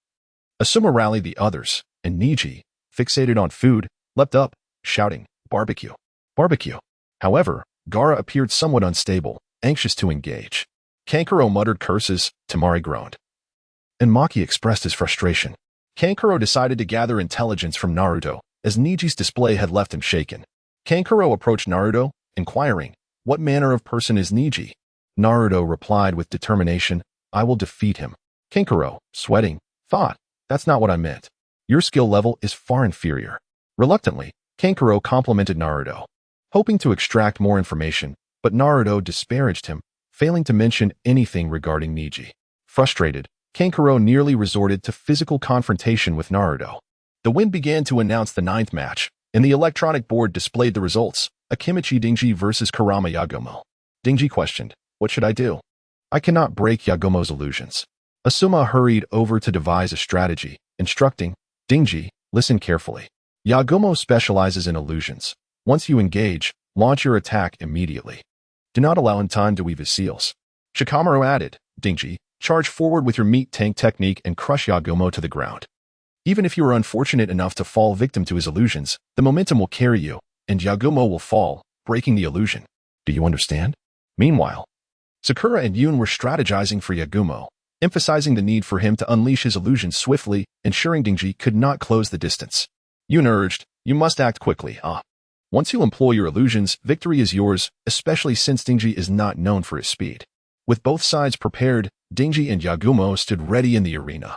Asuma rallied the others, and Niji, fixated on food, leapt up, shouting, barbecue. Barbecue. However, Gaara appeared somewhat unstable, anxious to engage. Kankuro muttered curses, Temari groaned. And Maki expressed his frustration. Kankuro decided to gather intelligence from Naruto, as Niji's display had left him shaken. Kankuro approached Naruto, inquiring, what manner of person is Niji? Naruto replied with determination, I will defeat him. Kankuro, sweating, thought, that's not what I meant. Your skill level is far inferior. Reluctantly, Kankuro complimented Naruto, hoping to extract more information, but Naruto disparaged him, failing to mention anything regarding Niji. Frustrated, Kankuro nearly resorted to physical confrontation with Naruto. The wind began to announce the 9th match, and the electronic board displayed the results, Akimichi Dingy versus Kurama Yagumo. Dingy questioned, what should I do? I cannot break Yagumo's illusions. Asuma hurried over to devise a strategy, instructing, Dingy, listen carefully. Yagumo specializes in illusions. Once you engage, launch your attack immediately. Do not allow him time to weave his seals. Shikamaru added, Dingy, charge forward with your meat tank technique and crush Yagumo to the ground. Even if you are unfortunate enough to fall victim to his illusions, the momentum will carry you, and Yagumo will fall, breaking the illusion. Do you understand? Meanwhile, Sakura and Yun were strategizing for Yagumo, emphasizing the need for him to unleash his illusions swiftly, ensuring Dingy could not close the distance. Yun urged, you must act quickly, Once you employ your illusions, victory is yours, especially since Dingy is not known for his speed. With both sides prepared, Dingy and Yagumo stood ready in the arena,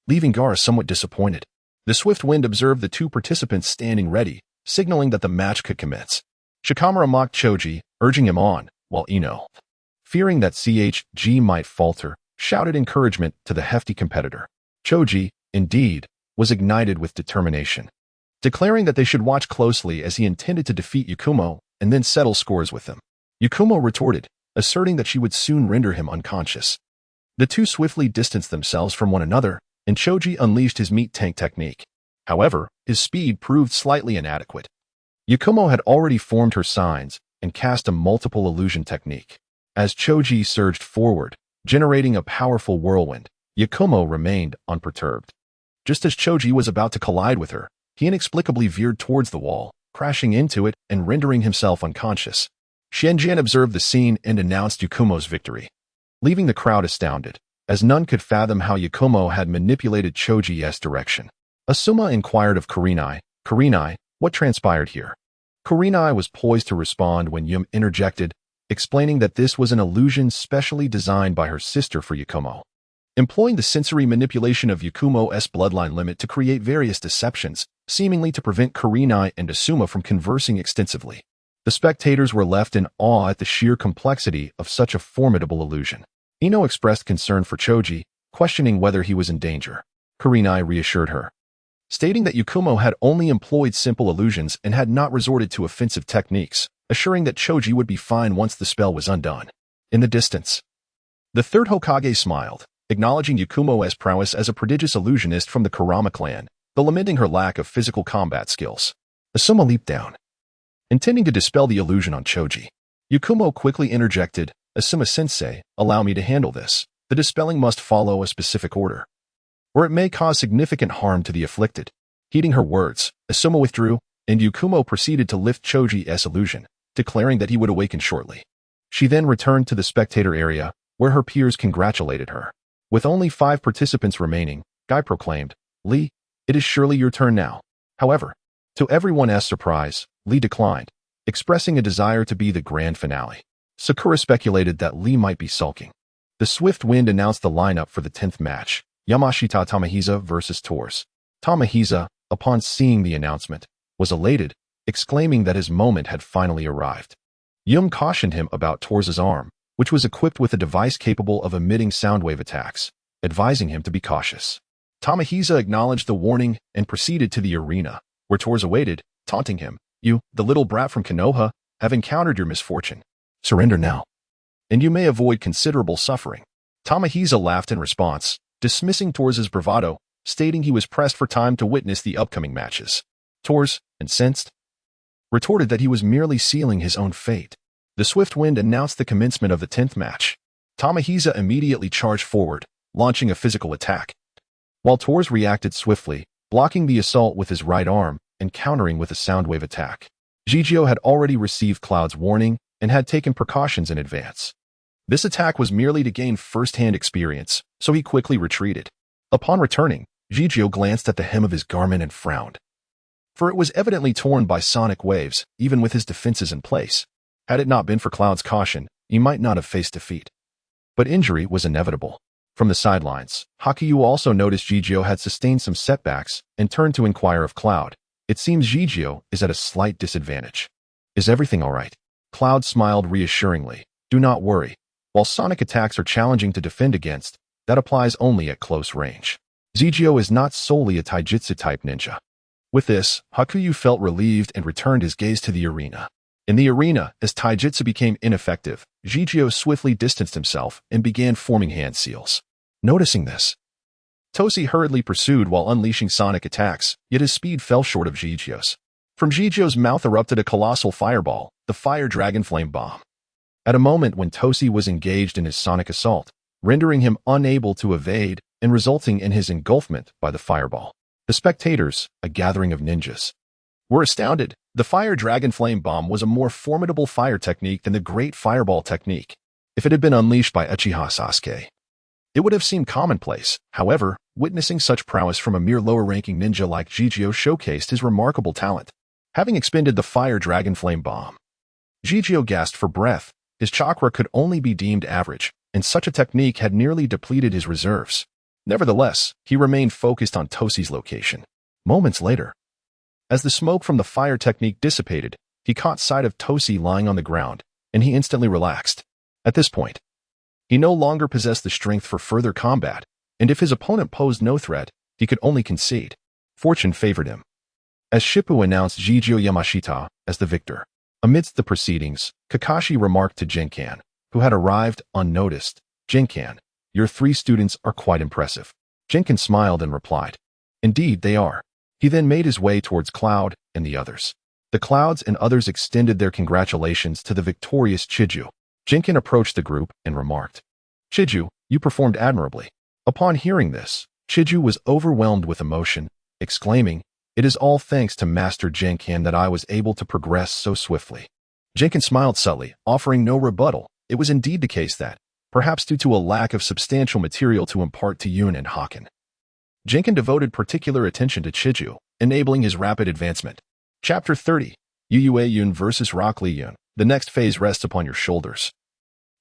leaving Gaara somewhat disappointed. The swift wind observed the two participants standing ready, signaling that the match could commence. Shikamaru mocked Choji, urging him on, while Ino, fearing that CHG might falter, shouted encouragement to the hefty competitor. Choji, indeed, was ignited with determination, declaring that they should watch closely as he intended to defeat Yakumo and then settle scores with him. Yakumo retorted, asserting that she would soon render him unconscious. The two swiftly distanced themselves from one another, and Choji unleashed his meat tank technique. However, his speed proved slightly inadequate. Yakumo had already formed her signs and cast a multiple illusion technique. As Choji surged forward, generating a powerful whirlwind, Yakumo remained unperturbed. Just as Choji was about to collide with her, he inexplicably veered towards the wall, crashing into it and rendering himself unconscious. Shenjian observed the scene and announced Yakumo's victory, leaving the crowd astounded, as none could fathom how Yakumo had manipulated Choji's direction. Asuma inquired of Kurenai, Kurenai, what transpired here? Kurenai was poised to respond when Yum interjected, explaining that this was an illusion specially designed by her sister for Yakumo, employing the sensory manipulation of Yakumo's bloodline limit to create various deceptions, seemingly to prevent Kurenai and Asuma from conversing extensively. The spectators were left in awe at the sheer complexity of such a formidable illusion. Ino expressed concern for Choji, questioning whether he was in danger. Kurenai reassured her, stating that Yakumo had only employed simple illusions and had not resorted to offensive techniques, assuring that Choji would be fine once the spell was undone. In the distance, the third Hokage smiled, acknowledging Yakumo's prowess as a prodigious illusionist from the Kurama clan, though lamenting her lack of physical combat skills. Asuma leaped down, Intending to dispel the illusion on Choji, Yakumo quickly interjected, "Asuma-sensei, allow me to handle this. The dispelling must follow a specific order, or it may cause significant harm to the afflicted." Heeding her words, Asuma withdrew, and Yakumo proceeded to lift Choji's illusion, declaring that he would awaken shortly. She then returned to the spectator area, where her peers congratulated her. With only 5 participants remaining, Guy proclaimed, "Lee, it is surely your turn now." However, to everyone's surprise, Lee declined, expressing a desire to be the grand finale. Sakura speculated that Lee might be sulking. The swift wind announced the lineup for the 10th match, Yamashita Tamahisa vs. Tors. Tamahisa, upon seeing the announcement, was elated, exclaiming that his moment had finally arrived. Yum cautioned him about Tors' arm, which was equipped with a device capable of emitting soundwave attacks, advising him to be cautious. Tamahisa acknowledged the warning and proceeded to the arena, where Tors awaited, taunting him. "You, the little brat from Konoha, have encountered your misfortune. Surrender now, and you may avoid considerable suffering." Tamahisa laughed in response, dismissing Tors' bravado, stating he was pressed for time to witness the upcoming matches. Tors, incensed, retorted that he was merely sealing his own fate. The swift wind announced the commencement of the 10th match. Tamahisa immediately charged forward, launching a physical attack, while Tors reacted swiftly, blocking the assault with his right arm and countering with a soundwave attack. Jijio had already received Cloud's warning and had taken precautions in advance. This attack was merely to gain first-hand experience, so he quickly retreated. Upon returning, Jijio glanced at the hem of his garment and frowned, for it was evidently torn by sonic waves, even with his defenses in place. Had it not been for Cloud's caution, he might not have faced defeat. But injury was inevitable. From the sidelines, Hakuyu also noticed Jijio had sustained some setbacks and turned to inquire of Cloud. "It seems Jijio is at a slight disadvantage. Is everything all right?" Cloud smiled reassuringly. "Do not worry. While sonic attacks are challenging to defend against, that applies only at close range. Jijio is not solely a taijutsu-type ninja." With this, Hakuyu felt relieved and returned his gaze to the arena. In the arena, as taijutsu became ineffective, Jijio swiftly distanced himself and began forming hand seals. Noticing this, Toshi hurriedly pursued while unleashing sonic attacks, yet his speed fell short of Jijio's. From Jijio's mouth erupted a colossal fireball, the Fire Dragon Flame Bomb. At a moment when Toshi was engaged in his sonic assault, rendering him unable to evade and resulting in his engulfment by the fireball. The spectators, a gathering of ninjas, were astounded. The Fire Dragon Flame Bomb was a more formidable fire technique than the Great Fireball technique. If it had been unleashed by Uchiha Sasuke, it would have seemed commonplace. However, witnessing such prowess from a mere lower-ranking ninja like Jijio showcased his remarkable talent. Having expended the Fire Dragon Flame Bomb, Jijio gasped for breath. His chakra could only be deemed average, and such a technique had nearly depleted his reserves. Nevertheless, he remained focused on Toshi's location. Moments later, as the smoke from the fire technique dissipated, he caught sight of Toshi lying on the ground, and he instantly relaxed. At this point, he no longer possessed the strength for further combat, and if his opponent posed no threat, he could only concede. Fortune favored him, as Shippu announced Jijio Yamashita as the victor. Amidst the proceedings, Kakashi remarked to Jinkan, who had arrived unnoticed, "Jinkan, your 3 students are quite impressive." Jinkan smiled and replied, "Indeed, they are." He then made his way towards Cloud and the others. The Clouds and others extended their congratulations to the victorious Chiju. Jinkan approached the group and remarked, "Chiju, you performed admirably." Upon hearing this, Chiju was overwhelmed with emotion, exclaiming, "It is all thanks to Master Jinkan that I was able to progress so swiftly." Jinkan smiled subtly, offering no rebuttal. It was indeed the case that, perhaps due to a lack of substantial material to impart to Yun and Haken, Jinkan devoted particular attention to Chiju, enabling his rapid advancement. Chapter 30, Yuyue Yun vs. Rock Lee Yun. The next phase rests upon your shoulders.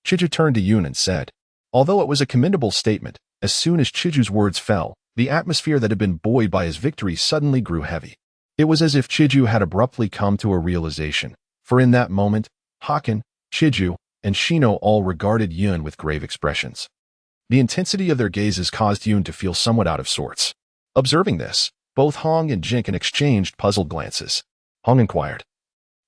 Chiju turned to Yun and said, although it was a commendable statement, as soon as Chiju's words fell, the atmosphere that had been buoyed by his victory suddenly grew heavy. It was as if Chiju had abruptly come to a realization, for in that moment, Haken, Chiju, and Shino all regarded Yun with grave expressions. The intensity of their gazes caused Yun to feel somewhat out of sorts. Observing this, both Hong and Jinkan exchanged puzzled glances. Hong inquired,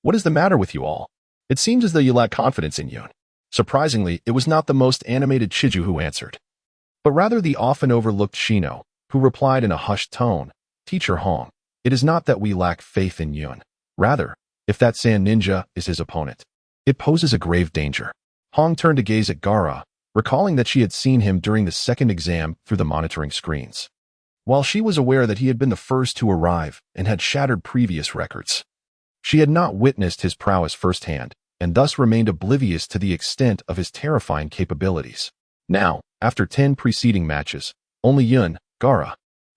"What is the matter with you all? It seems as though you lack confidence in Yun." Surprisingly, it was not the most animated Chiju who answered, but rather the often overlooked Shino, who replied in a hushed tone, "Teacher Hong, it is not that we lack faith in Yun. Rather, if that sand ninja is his opponent, it poses a grave danger. Hong turned to gaze at Gaara, recalling that she had seen him during the second exam through the monitoring screens. While she was aware that he had been the first to arrive and had shattered previous records, she had not witnessed his prowess firsthand, and thus remained oblivious to the extent of his terrifying capabilities. Now, after 10 preceding matches, only Yun, Gaara,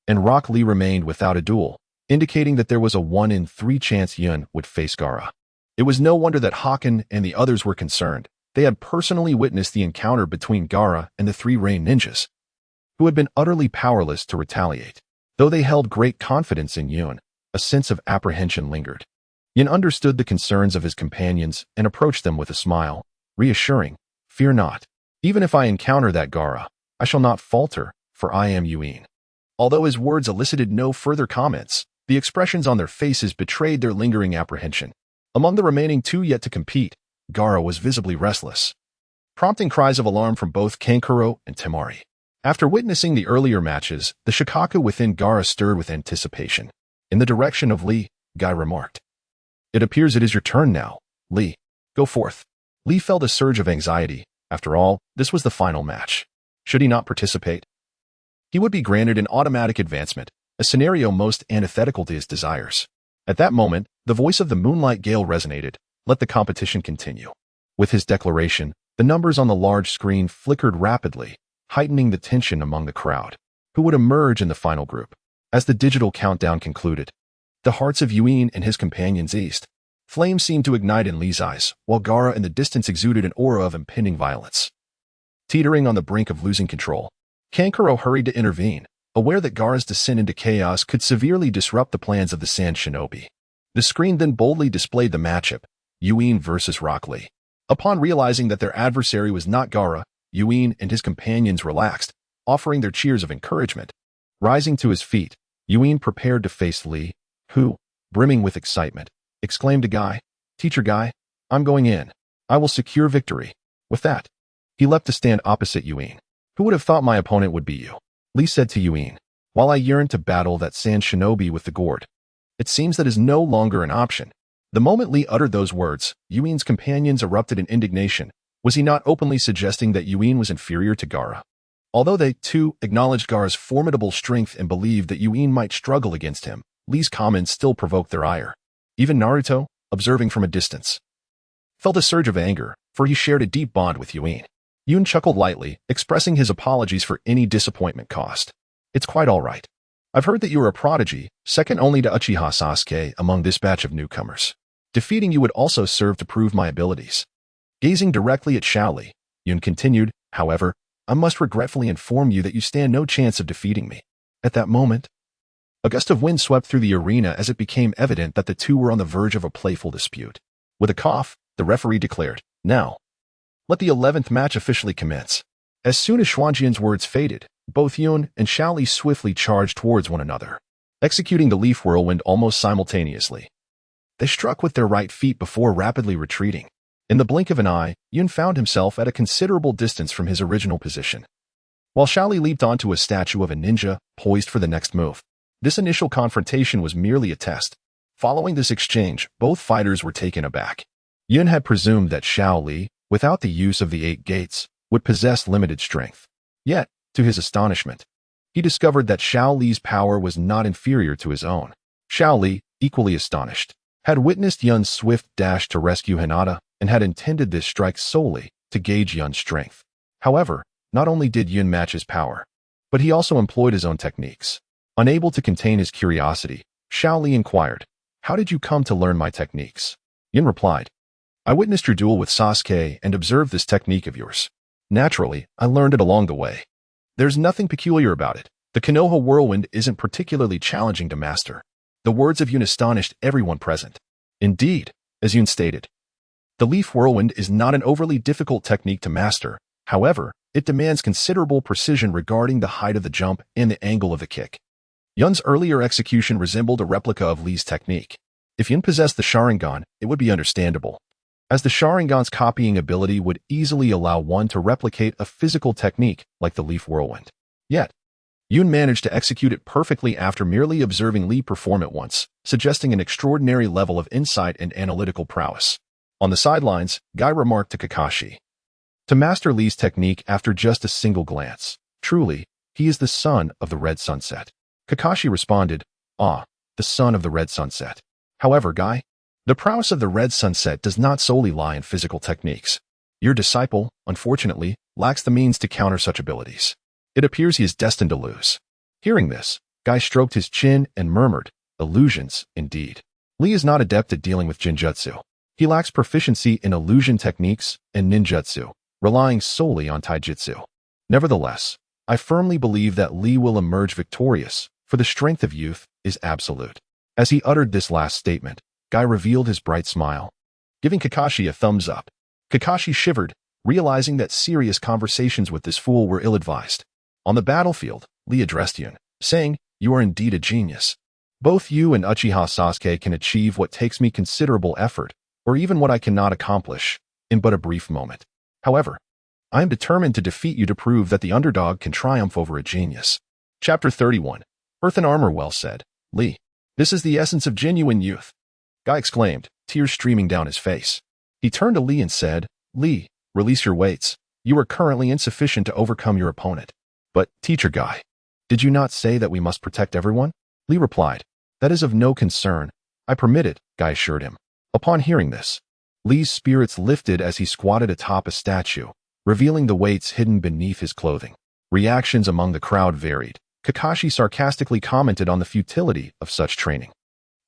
and Rock Lee remained without a duel, indicating that there was a 1 in 3 chance Yun would face Gaara. It was no wonder that Hakan and the others were concerned. They had personally witnessed the encounter between Gaara and the 3 Rain Ninjas, who had been utterly powerless to retaliate. Though they held great confidence in Yun, a sense of apprehension lingered. Yun understood the concerns of his companions and approached them with a smile, reassuring, "Fear not. Even if I encounter that Gaara, I shall not falter, for I am Yuin." Although his words elicited no further comments, the expressions on their faces betrayed their lingering apprehension. Among the remaining 2 yet to compete, Gaara was visibly restless, prompting cries of alarm from both Kankuro and Temari. After witnessing the earlier matches, the Shikaku within Gaara stirred with anticipation. In the direction of Lee, Guy remarked, "It appears it is your turn now. Lee, go forth." Lee felt a surge of anxiety. After all, this was the final match. Should he not participate, he would be granted an automatic advancement, a scenario most antithetical to his desires. At that moment, the voice of the Moonlight Gale resonated, "Let the competition continue." With his declaration, the numbers on the large screen flickered rapidly, heightening the tension among the crowd, who would emerge in the final group. As the digital countdown concluded, the hearts of Yuin and his companions eased. Flames seemed to ignite in Lee's eyes, while Gaara in the distance exuded an aura of impending violence. Teetering on the brink of losing control, Kankuro hurried to intervene, aware that Gaara's descent into chaos could severely disrupt the plans of the Sand Shinobi. The screen then boldly displayed the matchup, Yuin versus Rock Lee. Upon realizing that their adversary was not Gaara, Yuin and his companions relaxed, offering their cheers of encouragement. Rising to his feet, Yuin prepared to face Lee, who, brimming with excitement, exclaimed to Guy, "Teacher Guy, I'm going in. I will secure victory." With that, he leapt to stand opposite Yuin. "Who would have thought my opponent would be you?" Lee said to Yuin, "While I yearn to battle that Sand Shinobi with the gourd, it seems that is no longer an option." The moment Lee uttered those words, Yuin's companions erupted in indignation. Was he not openly suggesting that Yuin was inferior to Gaara? Although they, too, acknowledged Gaara's formidable strength and believed that Yuin might struggle against him, Lee's comments still provoked their ire. Even Naruto, observing from a distance, felt a surge of anger, for he shared a deep bond with Yuin. Yuin chuckled lightly, expressing his apologies for any disappointment caused. "It's quite all right. I've heard that you are a prodigy, second only to Uchiha Sasuke among this batch of newcomers. Defeating you would also serve to prove my abilities." Gazing directly at Shaoli, Yun continued, "However, I must regretfully inform you that you stand no chance of defeating me." At that moment, a gust of wind swept through the arena as it became evident that the two were on the verge of a playful dispute. With a cough, the referee declared, "Now, let the 11th match officially commence." As soon as Xuanjian's words faded, both Yun and Shaoli swiftly charged towards one another, executing the leaf whirlwind almost simultaneously. They struck with their right feet before rapidly retreating. In the blink of an eye, Yun found himself at a considerable distance from his original position, while Shaoli leaped onto a statue of a ninja, poised for the next move. This initial confrontation was merely a test. Following this exchange, both fighters were taken aback. Yun had presumed that Shaoli, without the use of the 8 gates, would possess limited strength. Yet, to his astonishment, he discovered that Shaoli's power was not inferior to his own. Shaoli, equally astonished, had witnessed Yun's swift dash to rescue Hinata and had intended this strike solely to gauge Yun's strength. However, not only did Yun match his power, but he also employed his own techniques. Unable to contain his curiosity, Shaoli inquired, "How did you come to learn my techniques?" Yun replied, "I witnessed your duel with Sasuke and observed this technique of yours. Naturally, I learned it along the way. There's nothing peculiar about it. The Konoha whirlwind isn't particularly challenging to master." The words of Yun astonished everyone present. Indeed, as Yun stated, the leaf whirlwind is not an overly difficult technique to master. However, it demands considerable precision regarding the height of the jump and the angle of the kick. Yun's earlier execution resembled a replica of Lee's technique. If Yun possessed the Sharingan, it would be understandable, as the Sharingan's copying ability would easily allow one to replicate a physical technique like the leaf whirlwind. Yet, Yun managed to execute it perfectly after merely observing Lee perform it once, suggesting an extraordinary level of insight and analytical prowess. On the sidelines, Guy remarked to Kakashi, to master Lee's technique after just a single glance. Truly, he is the son of the Red Sunset. Kakashi responded, ah, the son of the Red Sunset. However, Guy, the prowess of the Red Sunset does not solely lie in physical techniques. Your disciple, unfortunately, lacks the means to counter such abilities. It appears he is destined to lose. Hearing this, Guy stroked his chin and murmured, illusions, indeed. Lee is not adept at dealing with Jinjutsu. He lacks proficiency in illusion techniques and ninjutsu, relying solely on taijutsu. Nevertheless, I firmly believe that Lee will emerge victorious, for the strength of youth is absolute. As he uttered this last statement, Guy revealed his bright smile, giving Kakashi a thumbs up. Kakashi shivered, realizing that serious conversations with this fool were ill-advised. On the battlefield, Lee addressed Yun, saying, you are indeed a genius. Both you and Uchiha Sasuke can achieve what takes me considerable effort, or even what I cannot accomplish, in but a brief moment. However, I am determined to defeat you to prove that the underdog can triumph over a genius. Chapter 31. Earthen Armor. Well said, Lee. This is the essence of genuine youth. Guy exclaimed, tears streaming down his face. He turned to Lee and said, Lee, release your weights. You are currently insufficient to overcome your opponent. But, Teacher Guy, did you not say that we must protect everyone? Lee replied, that is of no concern. I permit it, Guy assured him. Upon hearing this, Lee's spirits lifted as he squatted atop a statue, revealing the weights hidden beneath his clothing. Reactions among the crowd varied. Kakashi sarcastically commented on the futility of such training.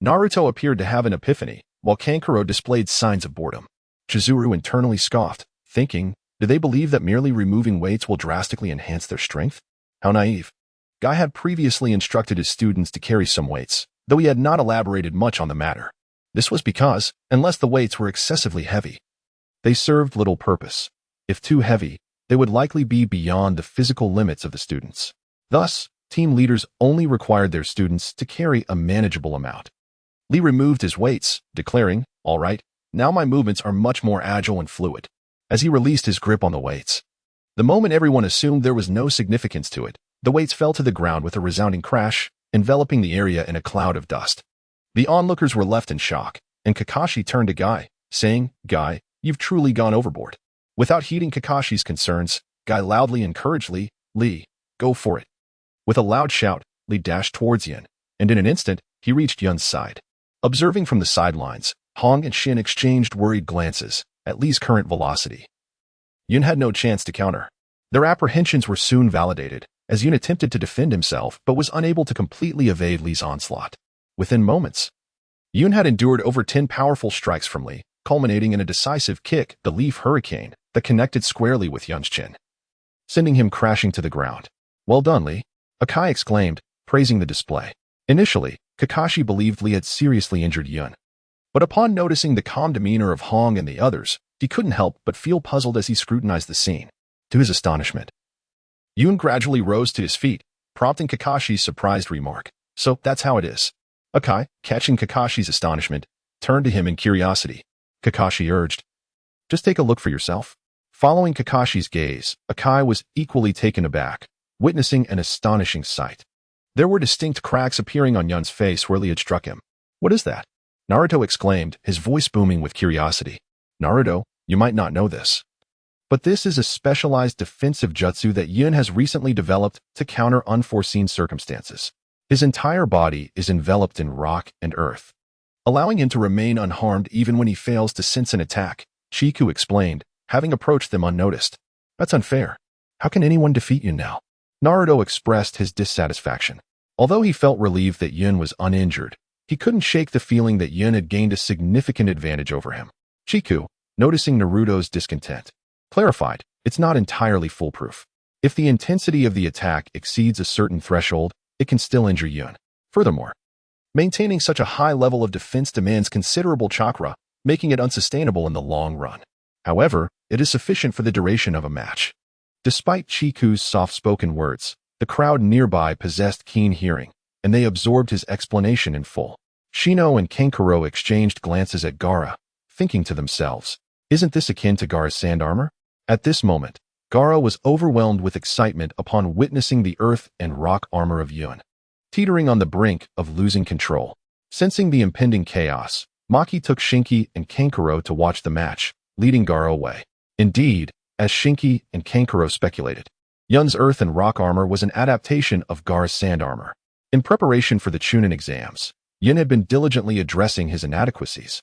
Naruto appeared to have an epiphany, while Kankuro displayed signs of boredom. Chizuru internally scoffed, thinking, do they believe that merely removing weights will drastically enhance their strength? How naive. Guy had previously instructed his students to carry some weights, though he had not elaborated much on the matter. This was because, unless the weights were excessively heavy, they served little purpose. If too heavy, they would likely be beyond the physical limits of the students. Thus, team leaders only required their students to carry a manageable amount. Lee removed his weights, declaring, all right, now my movements are much more agile and fluid. As he released his grip on the weights, the moment everyone assumed there was no significance to it, the weights fell to the ground with a resounding crash, enveloping the area in a cloud of dust. The onlookers were left in shock, and Kakashi turned to Guy, saying, Guy, you've truly gone overboard. Without heeding Kakashi's concerns, Guy loudly encouraged Lee, Lee, go for it. With a loud shout, Lee dashed towards Yun, and in an instant, he reached Yun's side. Observing from the sidelines, Hong and Shin exchanged worried glances at Lee's current velocity. Yun had no chance to counter. Their apprehensions were soon validated, as Yun attempted to defend himself but was unable to completely evade Lee's onslaught. Within moments, Yun had endured over 10 powerful strikes from Lee, culminating in a decisive kick, the Leaf Hurricane, that connected squarely with Yun's chin, sending him crashing to the ground. Well done, Lee, Akai exclaimed, praising the display. Initially, Kakashi believed Lee had seriously injured Yun, but upon noticing the calm demeanor of Hong and the others, he couldn't help but feel puzzled as he scrutinized the scene. To his astonishment, Yun gradually rose to his feet, prompting Kakashi's surprised remark, so that's how it is. Akai, catching Kakashi's astonishment, turned to him in curiosity. Kakashi urged, just take a look for yourself. Following Kakashi's gaze, Akai was equally taken aback, witnessing an astonishing sight. There were distinct cracks appearing on Yun's face where Lee had struck him. What is that? Naruto exclaimed, his voice booming with curiosity. Naruto, you might not know this, but this is a specialized defensive jutsu that Yun has recently developed to counter unforeseen circumstances. His entire body is enveloped in rock and earth, allowing him to remain unharmed even when he fails to sense an attack, Chiku explained, having approached them unnoticed. That's unfair. How can anyone defeat Yun now? Naruto expressed his dissatisfaction. Although he felt relieved that Yun was uninjured, he couldn't shake the feeling that Yun had gained a significant advantage over him. Chiku, noticing Naruto's discontent, clarified, it's not entirely foolproof. If the intensity of the attack exceeds a certain threshold, it can still injure Yun. Furthermore, maintaining such a high level of defense demands considerable chakra, making it unsustainable in the long run. However, it is sufficient for the duration of a match. Despite Chiku's soft-spoken words, the crowd nearby possessed keen hearing, and they absorbed his explanation in full. Shino and Kankuro exchanged glances at Gaara, thinking to themselves, isn't this akin to Gaara's sand armor? At this moment, Gaara was overwhelmed with excitement upon witnessing the earth and rock armor of Yun, teetering on the brink of losing control. Sensing the impending chaos, Maki took Shinki and Kankuro to watch the match, leading Gaara away. Indeed, as Shinki and Kankuro speculated, Yun's earth and rock armor was an adaptation of Gaara's sand armor. In preparation for the Chunin exams, Yun had been diligently addressing his inadequacies,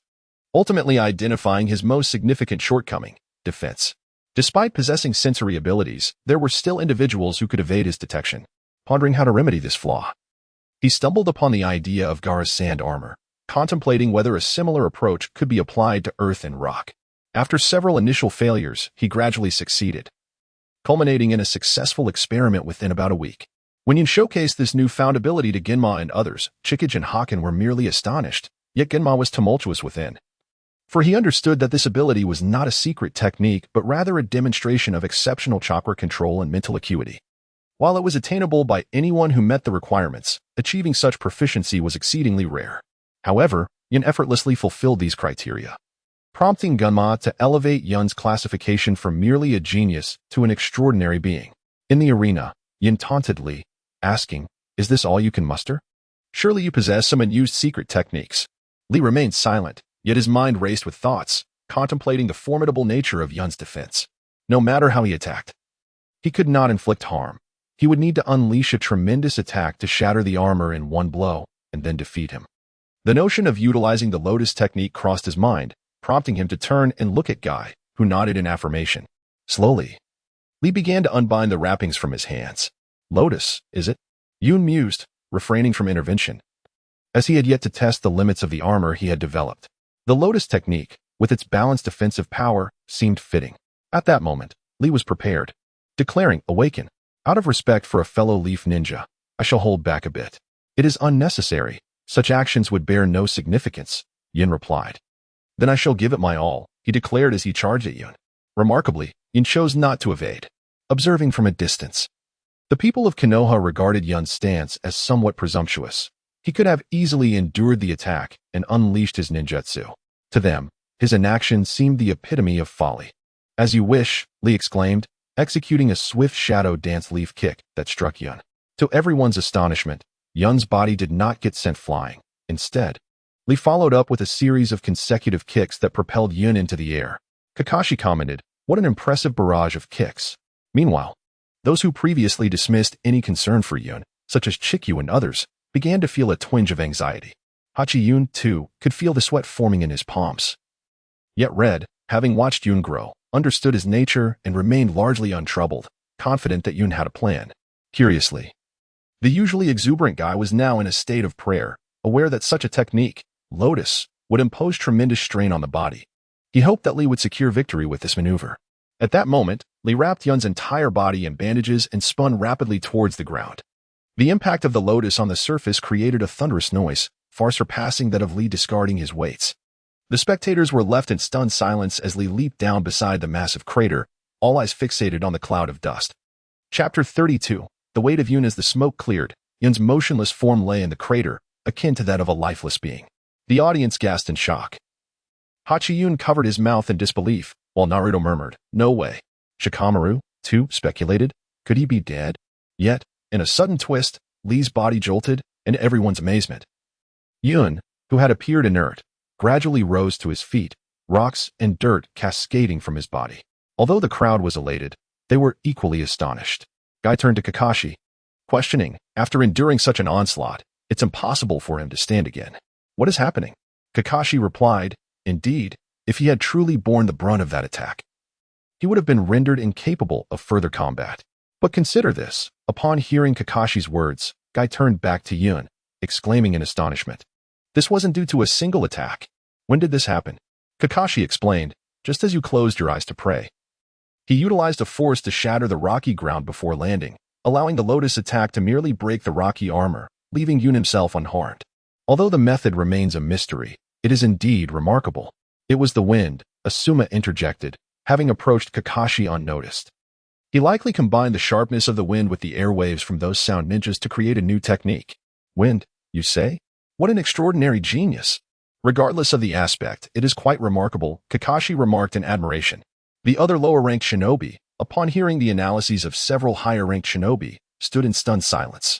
ultimately identifying his most significant shortcoming, defense. Despite possessing sensory abilities, there were still individuals who could evade his detection. Pondering how to remedy this flaw, he stumbled upon the idea of Gaara's sand armor, contemplating whether a similar approach could be applied to earth and rock. After several initial failures, he gradually succeeded, culminating in a successful experiment within about a week. When Yun showcased this newfound ability to Genma and others, Chikage and Hakken were merely astonished, yet Genma was tumultuous within. For he understood that this ability was not a secret technique, but rather a demonstration of exceptional chakra control and mental acuity. While it was attainable by anyone who met the requirements, achieving such proficiency was exceedingly rare. However, Yun effortlessly fulfilled these criteria, prompting Genma to elevate Yun's classification from merely a genius to an extraordinary being. In the arena, Yun taunted Li, asking, "Is this all you can muster? Surely you possess some unused secret techniques." Li remained silent, yet his mind raced with thoughts, contemplating the formidable nature of Yun's defense. No matter how he attacked, he could not inflict harm. He would need to unleash a tremendous attack to shatter the armor in one blow, and then defeat him. The notion of utilizing the Lotus technique crossed his mind, prompting him to turn and look at Guy, who nodded in affirmation. Slowly, Li began to unbind the wrappings from his hands. Lotus, is it? Yun mused, refraining from intervention, as he had yet to test the limits of the armor he had developed. The Lotus technique, with its balanced defensive power, seemed fitting. At that moment, Li was prepared, declaring, "Awaken. Out of respect for a fellow leaf ninja, I shall hold back a bit." "It is unnecessary. Such actions would bear no significance," Yun replied. "Then I shall give it my all," he declared as he charged at Yun. Remarkably, Yun chose not to evade, observing from a distance. The people of Konoha regarded Yun's stance as somewhat presumptuous. He could have easily endured the attack and unleashed his ninjutsu. To them, his inaction seemed the epitome of folly. "As you wish," Li exclaimed, executing a swift shadow dance leaf kick that struck Yun. To everyone's astonishment, Yun's body did not get sent flying. Instead, Li followed up with a series of consecutive kicks that propelled Yun into the air. Kakashi commented, "What an impressive barrage of kicks." Meanwhile, those who previously dismissed any concern for Yun, such as Chikyu and others, began to feel a twinge of anxiety. Hachi-Yun, too, could feel the sweat forming in his palms. Yet Red, having watched Yun grow, understood his nature and remained largely untroubled, confident that Yun had a plan. Curiously, the usually exuberant guy was now in a state of prayer, aware that such a technique, Lotus, would impose tremendous strain on the body. He hoped that Li would secure victory with this maneuver. At that moment, Li wrapped Yun's entire body in bandages and spun rapidly towards the ground. The impact of the Lotus on the surface created a thunderous noise, far surpassing that of Li discarding his weights. The spectators were left in stunned silence as Li leaped down beside the massive crater, all eyes fixated on the cloud of dust. Chapter 32. The weight of Yun. As the smoke cleared, Yun's motionless form lay in the crater, akin to that of a lifeless being. The audience gasped in shock. Hachi-Yun covered his mouth in disbelief, while Naruto murmured, "No way." Shikamaru, too, speculated, could he be dead? Yet, in a sudden twist, Li's body jolted, and everyone's amazement. Yun, who had appeared inert, gradually rose to his feet, rocks and dirt cascading from his body. Although the crowd was elated, they were equally astonished. Guy turned to Kakashi, questioning, "After enduring such an onslaught, it's impossible for him to stand again. What is happening?" Kakashi replied, "Indeed, if he had truly borne the brunt of that attack, he would have been rendered incapable of further combat. But consider this." Upon hearing Kakashi's words, Guy turned back to Yun, exclaiming in astonishment, "This wasn't due to a single attack. When did this happen?" Kakashi explained, "Just as you closed your eyes to pray." He utilized a force to shatter the rocky ground before landing, allowing the Lotus attack to merely break the rocky armor, leaving Yun himself unharmed. Although the method remains a mystery, it is indeed remarkable. "It was the wind," Asuma interjected, having approached Kakashi unnoticed. He likely combined the sharpness of the wind with the airwaves from those sound ninjas to create a new technique. "Wind, you say? What an extraordinary genius." Regardless of the aspect, it is quite remarkable, Kakashi remarked in admiration. The other lower-ranked shinobi, upon hearing the analyses of several higher-ranked shinobi, stood in stunned silence,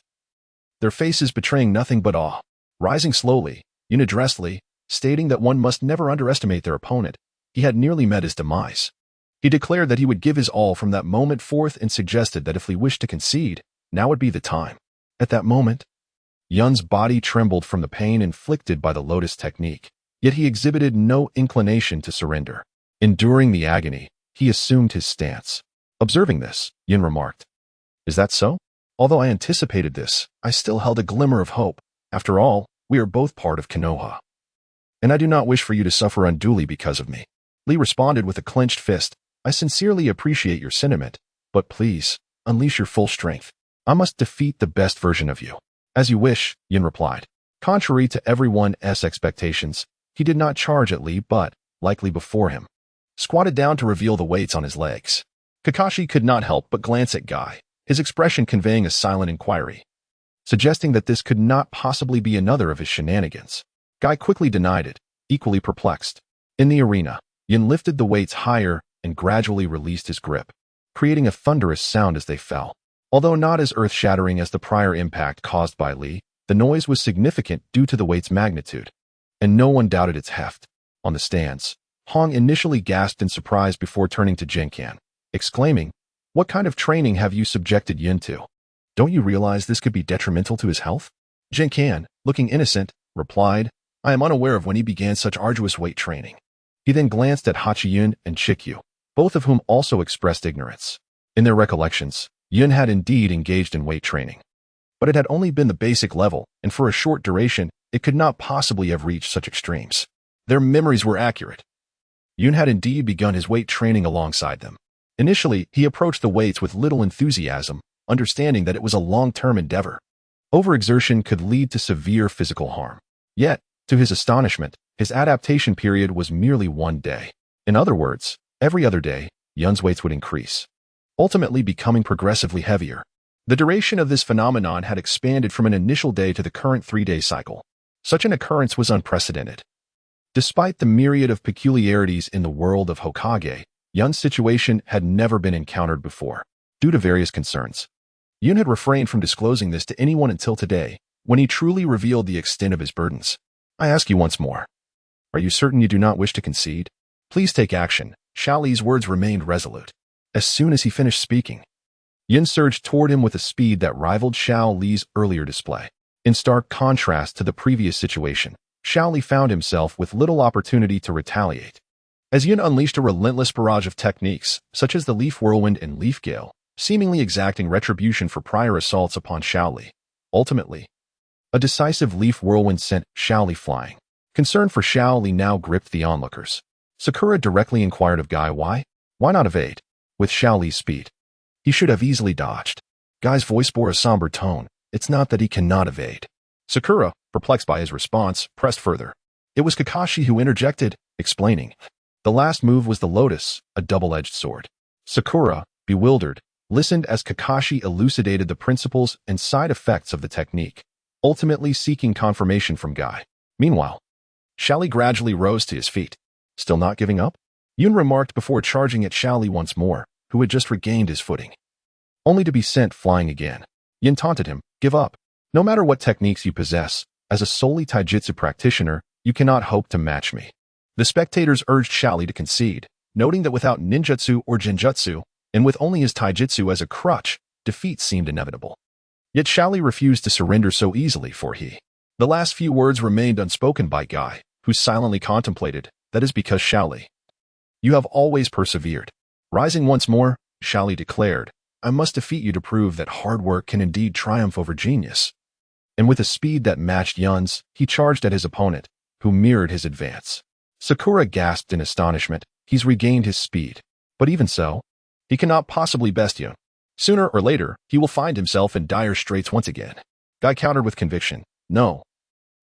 their faces betraying nothing but awe. Rising slowly, Yun addressed Lee, stating that one must never underestimate their opponent. He had nearly met his demise. He declared that he would give his all from that moment forth and suggested that if Lee wished to concede, now would be the time. At that moment, Yun's body trembled from the pain inflicted by the lotus technique, yet he exhibited no inclination to surrender. Enduring the agony, he assumed his stance. Observing this, Yun remarked, "Is that so? Although I anticipated this, I still held a glimmer of hope. After all, we are both part of Konoha. And I do not wish for you to suffer unduly because of me." Lee responded with a clenched fist. "I sincerely appreciate your sentiment, but please, unleash your full strength. I must defeat the best version of you." "As you wish," Yun replied. Contrary to everyone's expectations, he did not charge at Lee but, likely before him, squatted down to reveal the weights on his legs. Kakashi could not help but glance at Guy, his expression conveying a silent inquiry, suggesting that this could not possibly be another of his shenanigans. Guy quickly denied it, equally perplexed. In the arena, Yun lifted the weights higher and gradually released his grip, creating a thunderous sound as they fell. Although not as earth-shattering as the prior impact caused by Lee, the noise was significant due to the weight's magnitude, and no one doubted its heft. On the stands, Hong initially gasped in surprise before turning to Jinkan, exclaiming, "What kind of training have you subjected Yun to? Don't you realize this could be detrimental to his health?" Jinkan, looking innocent, replied, "I am unaware of when he began such arduous weight training." He then glanced at Hachiyun and Chikyu, both of whom also expressed ignorance. In their recollections, Yun had indeed engaged in weight training, but it had only been the basic level, and for a short duration, it could not possibly have reached such extremes. Their memories were accurate. Yun had indeed begun his weight training alongside them. Initially, he approached the weights with little enthusiasm, understanding that it was a long-term endeavor. Overexertion could lead to severe physical harm. Yet, to his astonishment, his adaptation period was merely 1 day. In other words, every other day, Yun's weights would increase, ultimately becoming progressively heavier. The duration of this phenomenon had expanded from an initial day to the current 3-day cycle. Such an occurrence was unprecedented. Despite the myriad of peculiarities in the world of Hokage, Yun's situation had never been encountered before. Due to various concerns, Yun had refrained from disclosing this to anyone until today, when he truly revealed the extent of his burdens. "I ask you once more, are you certain you do not wish to concede? Please take action." Xiao Li's words remained resolute. As soon as he finished speaking, Yun surged toward him with a speed that rivaled Xiao Li's earlier display. In stark contrast to the previous situation, Xiao Li found himself with little opportunity to retaliate. As Yun unleashed a relentless barrage of techniques, such as the Leaf Whirlwind and Leaf Gale, seemingly exacting retribution for prior assaults upon Xiao Li. Ultimately, a decisive Leaf Whirlwind sent Xiao Li flying. Concern for Xiao Li now gripped the onlookers. Sakura directly inquired of Guy why not evade? With Xiao Li's speed, he should have easily dodged. Guy's voice bore a somber tone. It's not that he cannot evade. Sakura, perplexed by his response, pressed further. It was Kakashi who interjected, explaining. The last move was the lotus, a double-edged sword. Sakura, bewildered, listened as Kakashi elucidated the principles and side effects of the technique, ultimately seeking confirmation from Guy. Meanwhile, Xiao Li gradually rose to his feet. Still not giving up? Yun remarked before charging at Xiao Li once more, who had just regained his footing, only to be sent flying again. Yun taunted him, "Give up. No matter what techniques you possess, as a solely taijutsu practitioner, you cannot hope to match me." The spectators urged Xiao Li to concede, noting that without ninjutsu or genjutsu, and with only his taijutsu as a crutch, defeat seemed inevitable. Yet Xiao Li refused to surrender so easily, for the last few words remained unspoken by Guy, who silently contemplated. That is because Xiao Li, you have always persevered. Rising once more, Xiao Li declared, I must defeat you to prove that hard work can indeed triumph over genius. And with a speed that matched Yun's, he charged at his opponent, who mirrored his advance. Sakura gasped in astonishment. He's regained his speed. But even so, he cannot possibly best Yun. Sooner or later, he will find himself in dire straits once again. Guy countered with conviction. No.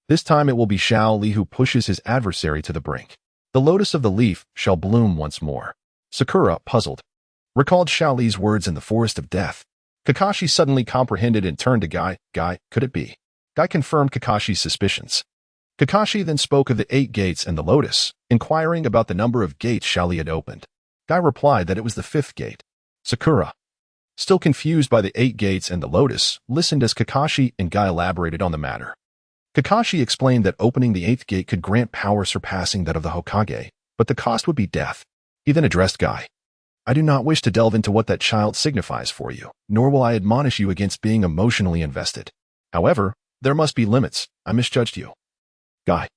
This time it will be Xiao Li who pushes his adversary to the brink. The lotus of the leaf shall bloom once more. Sakura, puzzled, recalled Xiao Li's words in the forest of death. Kakashi suddenly comprehended and turned to Guy. Guy, could it be? Guy confirmed Kakashi's suspicions. Kakashi then spoke of the 8 gates and the lotus, inquiring about the number of gates Xiao Li had opened. Guy replied that it was the 5th gate. Sakura, still confused by the 8 gates and the lotus, listened as Kakashi and Guy elaborated on the matter. Kakashi explained that opening the 8th gate could grant power surpassing that of the Hokage, but the cost would be death. He then addressed Guy. I do not wish to delve into what that child signifies for you, nor will I admonish you against being emotionally invested. However, there must be limits. I misjudged you. Guy,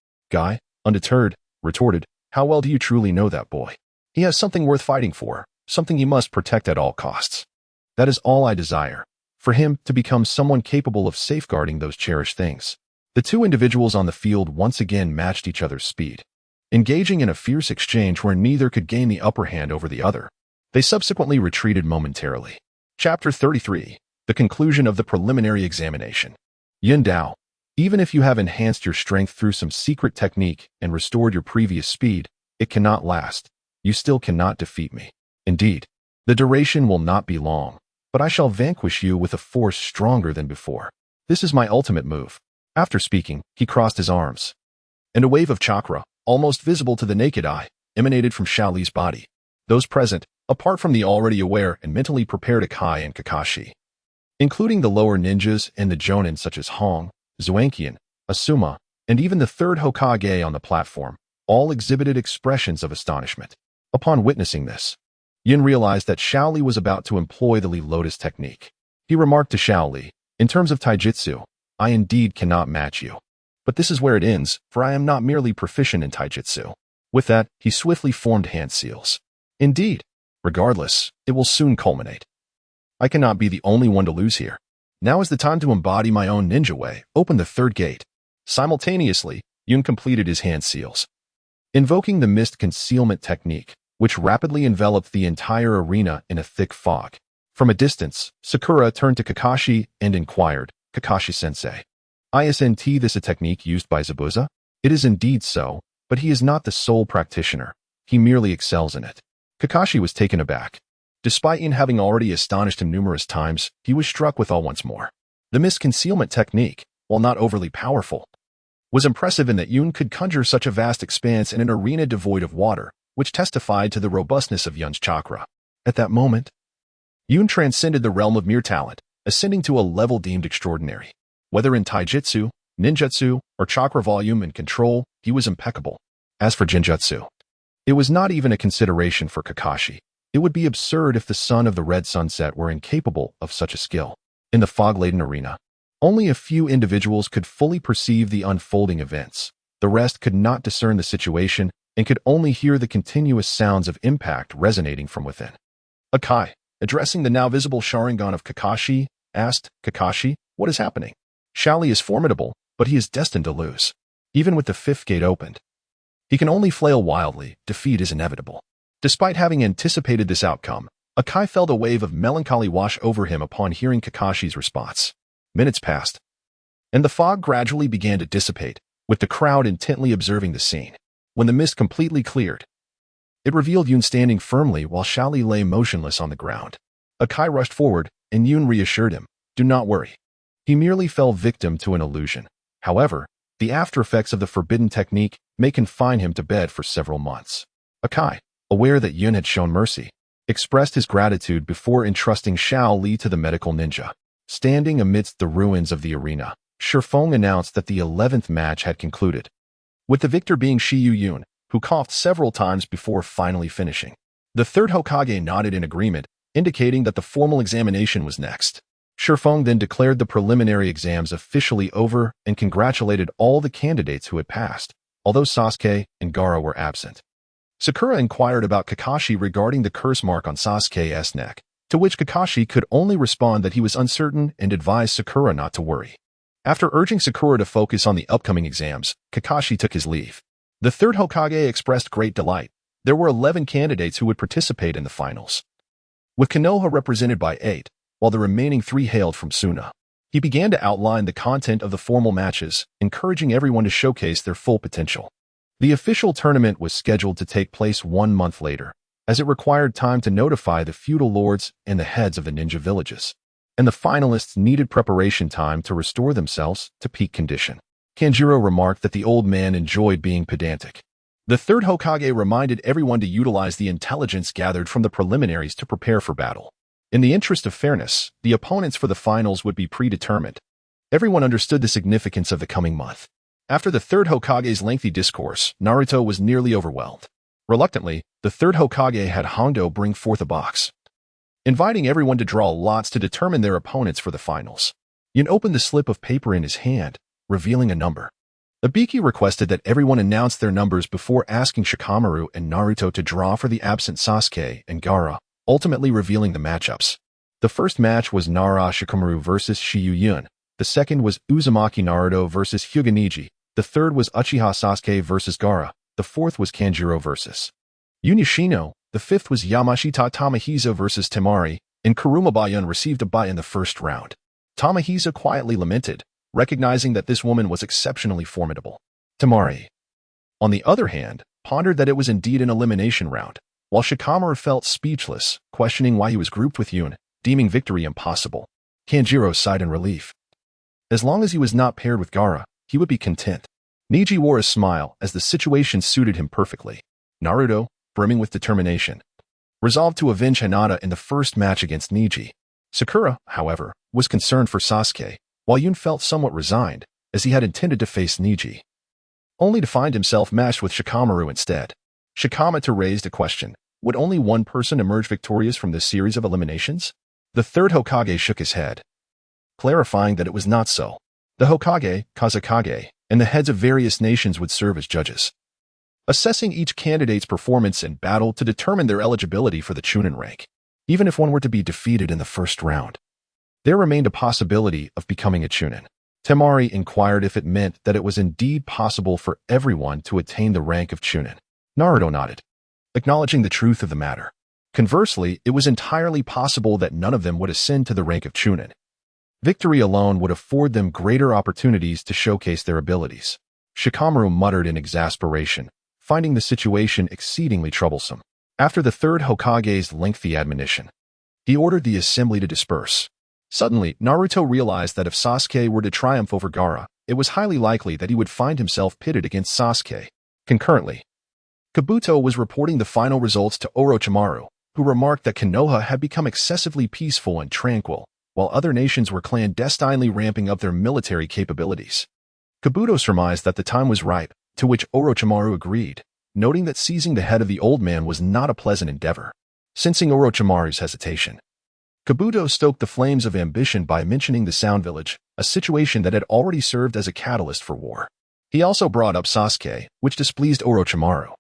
undeterred, retorted, how well do you truly know that boy? He has something worth fighting for, something he must protect at all costs. That is all I desire, for him to become someone capable of safeguarding those cherished things. The two individuals on the field once again matched each other's speed, engaging in a fierce exchange where neither could gain the upper hand over the other. They subsequently retreated momentarily. Chapter 33. The conclusion of the preliminary examination. Yin Dao. Even if you have enhanced your strength through some secret technique and restored your previous speed, it cannot last. You still cannot defeat me. Indeed, the duration will not be long, but I shall vanquish you with a force stronger than before. This is my ultimate move. After speaking, he crossed his arms, and a wave of chakra, almost visible to the naked eye, emanated from Xiao Li's body. Those present, apart from the already aware and mentally prepared Akai and Kakashi, including the lower ninjas and the jonin such as Hong, Zuanqian, Asuma, and even the third Hokage on the platform, all exhibited expressions of astonishment. Upon witnessing this, Yin realized that Xiao Li was about to employ the Li Lotus technique. He remarked to Xiao Li, in terms of taijutsu, I indeed cannot match you. But this is where it ends, for I am not merely proficient in taijutsu. With that, he swiftly formed hand seals. Indeed, regardless, it will soon culminate. I cannot be the only one to lose here. Now is the time to embody my own ninja way. Open the 3rd gate. Simultaneously, Yun completed his hand seals, invoking the mist concealment technique, which rapidly enveloped the entire arena in a thick fog. From a distance, Sakura turned to Kakashi and inquired, Kakashi-sensei, isn't this a technique used by Zabuza? It is indeed so, but he is not the sole practitioner. He merely excels in it. Kakashi was taken aback. Despite Yin having already astonished him numerous times, he was struck with awe once more. The mist concealment technique, while not overly powerful, was impressive in that Yun could conjure such a vast expanse in an arena devoid of water, which testified to the robustness of Yun's chakra. At that moment, Yun transcended the realm of mere talent, ascending to a level deemed extraordinary. Whether in taijutsu, ninjutsu, or chakra volume and control, he was impeccable. As for genjutsu, it was not even a consideration for Kakashi. It would be absurd if the son of the Red Sunset were incapable of such a skill. In the fog-laden arena, only a few individuals could fully perceive the unfolding events. The rest could not discern the situation and could only hear the continuous sounds of impact resonating from within. Akai, addressing the now visible Sharingan of Kakashi, asked, Kakashi, what is happening? Xiao Li is formidable, but he is destined to lose. Even with the 5th gate opened, he can only flail wildly. Defeat is inevitable. Despite having anticipated this outcome, Akai felt a wave of melancholy wash over him upon hearing Kakashi's response. Minutes passed, and the fog gradually began to dissipate, with the crowd intently observing the scene. When the mist completely cleared, it revealed Yun standing firmly while Xiao Li lay motionless on the ground. Akai rushed forward, and Yun reassured him, do not worry. He merely fell victim to an illusion. However, the after-effects of the forbidden technique may confine him to bed for several months. Akai, aware that Yun had shown mercy, expressed his gratitude before entrusting Xiao Li to the medical ninja. Standing amidst the ruins of the arena, Shifeng announced that the 11th match had concluded, with the victor being Shiyu Yun, who coughed several times before finally finishing. The 3rd Hokage nodded in agreement, indicating that the formal examination was next. Shifeng then declared the preliminary exams officially over and congratulated all the candidates who had passed, although Sasuke and Gaara were absent. Sakura inquired about Kakashi regarding the curse mark on Sasuke's neck, to which Kakashi could only respond that he was uncertain and advised Sakura not to worry. After urging Sakura to focus on the upcoming exams, Kakashi took his leave. The 3rd Hokage expressed great delight. There were 11 candidates who would participate in the finals, with Konoha represented by 8, while the remaining 3 hailed from Suna. He began to outline the content of the formal matches, encouraging everyone to showcase their full potential. The official tournament was scheduled to take place 1 month later, as it required time to notify the feudal lords and the heads of the ninja villages, and the finalists needed preparation time to restore themselves to peak condition. Kanjiro remarked that the old man enjoyed being pedantic. The 3rd Hokage reminded everyone to utilize the intelligence gathered from the preliminaries to prepare for battle. In the interest of fairness, the opponents for the finals would be predetermined. Everyone understood the significance of the coming month. After the third Hokage's lengthy discourse, Naruto was nearly overwhelmed. Reluctantly, the third Hokage had Hondo bring forth a box, inviting everyone to draw lots to determine their opponents for the finals. Yun opened the slip of paper in his hand, revealing a number. Ibiki requested that everyone announce their numbers before asking Shikamaru and Naruto to draw for the absent Sasuke and Gaara, ultimately revealing the matchups. The first match was Nara Shikamaru versus Shiyu Yun. The second was Uzumaki Naruto versus Hyuga Neji. The third was Uchiha Sasuke versus Gaara. The fourth was Kanjiro versus Yun Yoshino. The fifth was Yamashita Tamahiza versus Temari, and Kuruma Bayun received a bye in the first round. Tamahiza quietly lamented, recognizing that this woman was exceptionally formidable. Temari, on the other hand, pondered that it was indeed an elimination round, while Shikamaru felt speechless, questioning why he was grouped with Yun, deeming victory impossible. Kanjiro sighed in relief. As long as he was not paired with Gaara, he would be content. Neji wore a smile as the situation suited him perfectly. Naruto, brimming with determination, resolved to avenge Hinata in the first match against Neji. Sakura, however, was concerned for Sasuke, while Yun felt somewhat resigned, as he had intended to face Neji, only to find himself matched with Shikamaru instead. Shikamaru raised a question. Would only one person emerge victorious from this series of eliminations? The third Hokage shook his head, clarifying that it was not so. The Hokage, Kazekage, and the heads of various nations would serve as judges, assessing each candidate's performance in battle to determine their eligibility for the Chunin rank. Even if one were to be defeated in the first round, there remained a possibility of becoming a Chunin. Temari inquired if it meant that it was indeed possible for everyone to attain the rank of Chunin. Naruto nodded, acknowledging the truth of the matter. Conversely, it was entirely possible that none of them would ascend to the rank of Chunin. Victory alone would afford them greater opportunities to showcase their abilities. Shikamaru muttered in exasperation, finding the situation exceedingly troublesome. After the third Hokage's lengthy admonition, he ordered the assembly to disperse. Suddenly, Naruto realized that if Sasuke were to triumph over Gaara, it was highly likely that he would find himself pitted against Sasuke. Concurrently, Kabuto was reporting the final results to Orochimaru, who remarked that Konoha had become excessively peaceful and tranquil, while other nations were clandestinely ramping up their military capabilities. Kabuto surmised that the time was ripe, to which Orochimaru agreed, noting that seizing the head of the old man was not a pleasant endeavor. Sensing Orochimaru's hesitation, Kabuto stoked the flames of ambition by mentioning the Sound Village, a situation that had already served as a catalyst for war. He also brought up Sasuke, which displeased Orochimaru,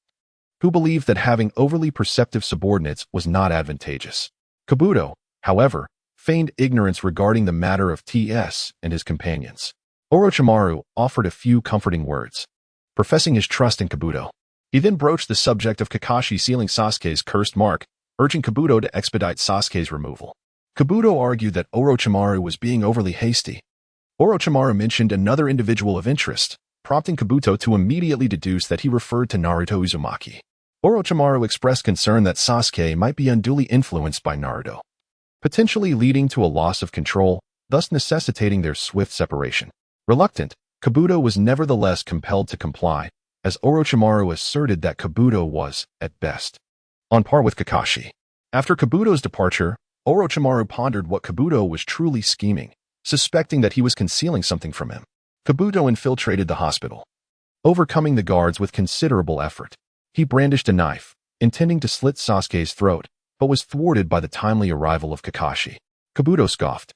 who believed that having overly perceptive subordinates was not advantageous. Kabuto, however, feigned ignorance regarding the matter of TS and his companions. Orochimaru offered a few comforting words, professing his trust in Kabuto. He then broached the subject of Kakashi sealing Sasuke's cursed mark, urging Kabuto to expedite Sasuke's removal. Kabuto argued that Orochimaru was being overly hasty. Orochimaru mentioned another individual of interest, prompting Kabuto to immediately deduce that he referred to Naruto Uzumaki. Orochimaru expressed concern that Sasuke might be unduly influenced by Naruto, potentially leading to a loss of control, thus necessitating their swift separation. Reluctant, Kabuto was nevertheless compelled to comply, as Orochimaru asserted that Kabuto was, at best, on par with Kakashi. After Kabuto's departure, Orochimaru pondered what Kabuto was truly scheming, suspecting that he was concealing something from him. Kabuto infiltrated the hospital, overcoming the guards with considerable effort. He brandished a knife, intending to slit Sasuke's throat, but was thwarted by the timely arrival of Kakashi. Kabuto scoffed,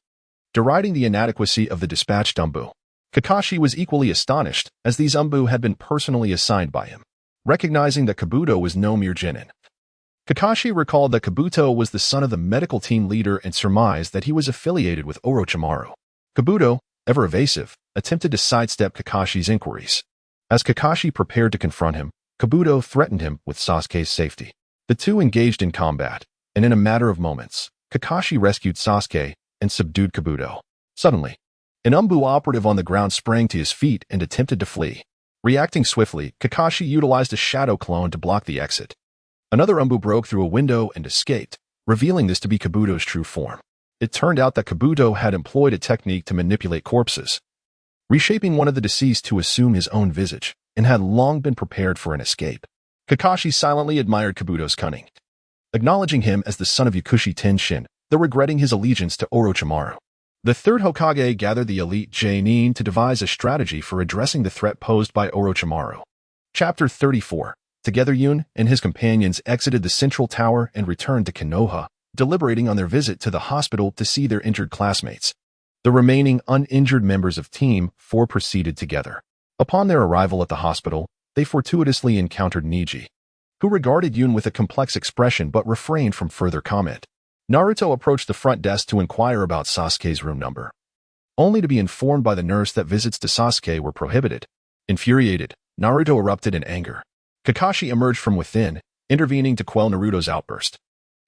deriding the inadequacy of the dispatched Umbu. Kakashi was equally astonished, as these Umbu had been personally assigned by him. Recognizing that Kabuto was no mere genin, Kakashi recalled that Kabuto was the son of the medical team leader and surmised that he was affiliated with Orochimaru. Kabuto, ever evasive, attempted to sidestep Kakashi's inquiries. As Kakashi prepared to confront him, Kabuto threatened him with Sasuke's safety. The two engaged in combat, and in a matter of moments, Kakashi rescued Sasuke and subdued Kabuto. Suddenly, an Umbu operative on the ground sprang to his feet and attempted to flee. Reacting swiftly, Kakashi utilized a shadow clone to block the exit. Another Umbu broke through a window and escaped, revealing this to be Kabuto's true form. It turned out that Kabuto had employed a technique to manipulate corpses, reshaping one of the deceased to assume his own visage, and had long been prepared for an escape. Kakashi silently admired Kabuto's cunning. Acknowledging him as the son of Yakushi Tenshin, though regretting his allegiance to Orochimaru. The third Hokage gathered the elite Genin to devise a strategy for addressing the threat posed by Orochimaru. Chapter 34. Together Yun and his companions exited the central tower and returned to Konoha, deliberating on their visit to the hospital to see their injured classmates. The remaining uninjured members of Team 4 proceeded together. Upon their arrival at the hospital, they fortuitously encountered Niji, who regarded Yun with a complex expression but refrained from further comment. Naruto approached the front desk to inquire about Sasuke's room number, only to be informed by the nurse that visits to Sasuke were prohibited. Infuriated, Naruto erupted in anger. Kakashi emerged from within, intervening to quell Naruto's outburst.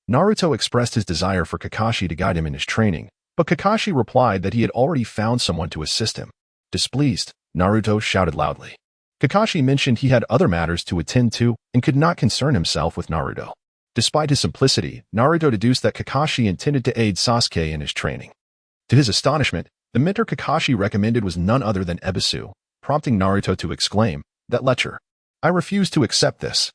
Naruto expressed his desire for Kakashi to guide him in his training, but Kakashi replied that he had already found someone to assist him. Displeased, Naruto shouted loudly. Kakashi mentioned he had other matters to attend to and could not concern himself with Naruto. Despite his simplicity, Naruto deduced that Kakashi intended to aid Sasuke in his training. To his astonishment, the mentor Kakashi recommended was none other than Ebisu, prompting Naruto to exclaim, "That lecture! I refuse to accept this."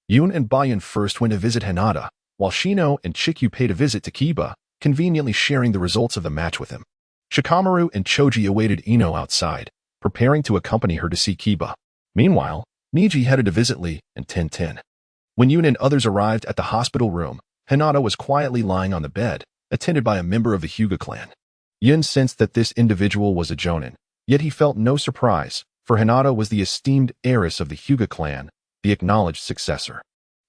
Yun and Bayan first went to visit Hinata, while Shino and Chikyu paid a visit to Kiba, conveniently sharing the results of the match with him. Shikamaru and Choji awaited Ino outside, preparing to accompany her to see Kiba. Meanwhile, Niji headed to visit Lee and Tenten. When Yun and others arrived at the hospital room, Hinata was quietly lying on the bed, attended by a member of the Hyuga clan. Yun sensed that this individual was a Jonin, yet he felt no surprise, for Hinata was the esteemed heiress of the Hyuga clan, the acknowledged successor.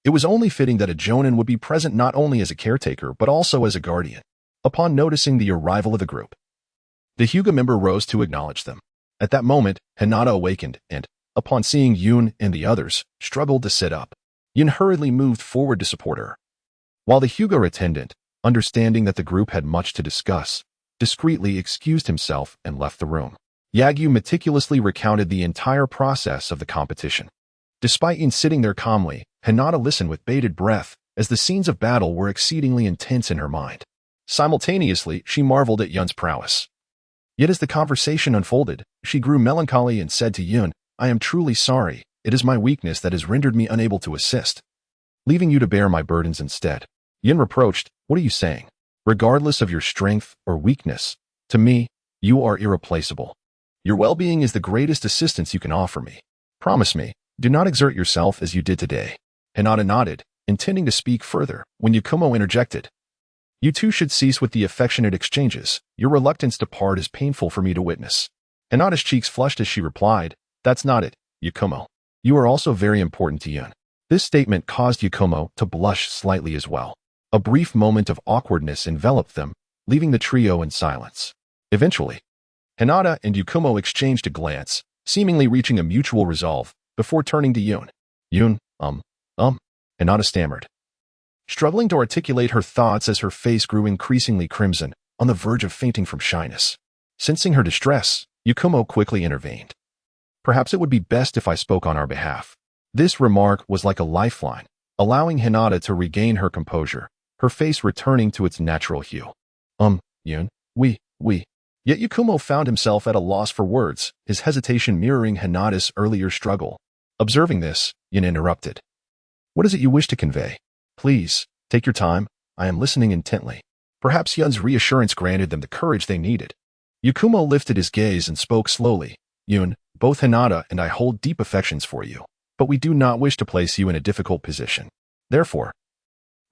It was only fitting that a Jonin would be present not only as a caretaker but also as a guardian. Upon noticing the arrival of the group, the Hyuga member rose to acknowledge them. At that moment, Hinata awakened and, upon seeing Yun and the others, struggled to sit up. Yun hurriedly moved forward to support her, while the Hyuga attendant, understanding that the group had much to discuss, discreetly excused himself and left the room. Yagyu meticulously recounted the entire process of the competition. Despite Yun sitting there calmly, Hinata listened with bated breath, as the scenes of battle were exceedingly intense in her mind. Simultaneously, she marveled at Yun's prowess. Yet as the conversation unfolded, she grew melancholy and said to Yun, "I am truly sorry. It is my weakness that has rendered me unable to assist, leaving you to bear my burdens instead." Yun reproached, "What are you saying? Regardless of your strength or weakness, to me, you are irreplaceable. Your well-being is the greatest assistance you can offer me. Promise me, do not exert yourself as you did today." Hinata nodded, intending to speak further, when Yakumo interjected. "You two should cease with the affectionate exchanges. Your reluctance to part is painful for me to witness." Hinata's cheeks flushed as she replied, "That's not it, Yakumo. You are also very important to Yun." This statement caused Yakumo to blush slightly as well. A brief moment of awkwardness enveloped them, leaving the trio in silence. Eventually, Hinata and Yakumo exchanged a glance, seemingly reaching a mutual resolve, before turning to Yun. "Yun, Hinata stammered, struggling to articulate her thoughts as her face grew increasingly crimson, on the verge of fainting from shyness. Sensing her distress, Yakumo quickly intervened. "Perhaps it would be best if I spoke on our behalf." This remark was like a lifeline, allowing Hinata to regain her composure, her face returning to its natural hue. Yun, we. Yet Yakumo found himself at a loss for words, his hesitation mirroring Hinata's earlier struggle. Observing this, Yun interrupted. "What is it you wish to convey? Please, take your time. I am listening intently." Perhaps Yun's reassurance granted them the courage they needed. Yakumo lifted his gaze and spoke slowly. "Yun, both Hinata and I hold deep affections for you, but we do not wish to place you in a difficult position. Therefore,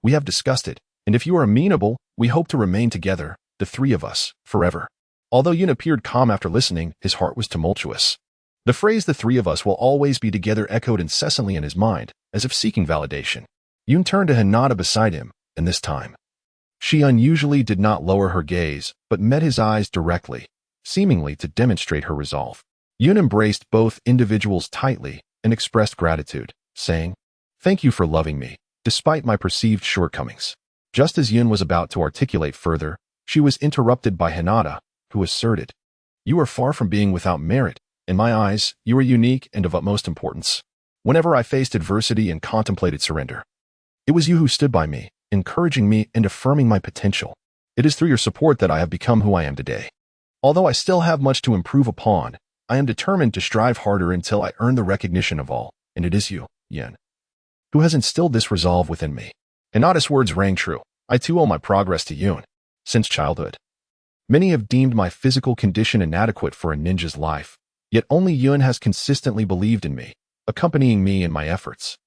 we have discussed it, and if you are amenable, we hope to remain together, the three of us, forever." Although Yun appeared calm after listening, his heart was tumultuous. The phrase "the three of us will always be together" echoed incessantly in his mind, as if seeking validation. Yun turned to Hinata beside him, and this time, she unusually did not lower her gaze, but met his eyes directly, seemingly to demonstrate her resolve. Yun embraced both individuals tightly and expressed gratitude, saying, "Thank you for loving me, despite my perceived shortcomings." Just as Yun was about to articulate further, she was interrupted by Hinata, who asserted, "You are far from being without merit. In my eyes, you are unique and of utmost importance. Whenever I faced adversity and contemplated surrender, it was you who stood by me, encouraging me and affirming my potential. It is through your support that I have become who I am today. Although I still have much to improve upon, I am determined to strive harder until I earn the recognition of all, and it is you, Yun, who has instilled this resolve within me." Hinata's words rang true. "I too owe my progress to Yun. since childhood. Many have deemed my physical condition inadequate for a ninja's life, yet only Yun has consistently believed in me, accompanying me in my efforts.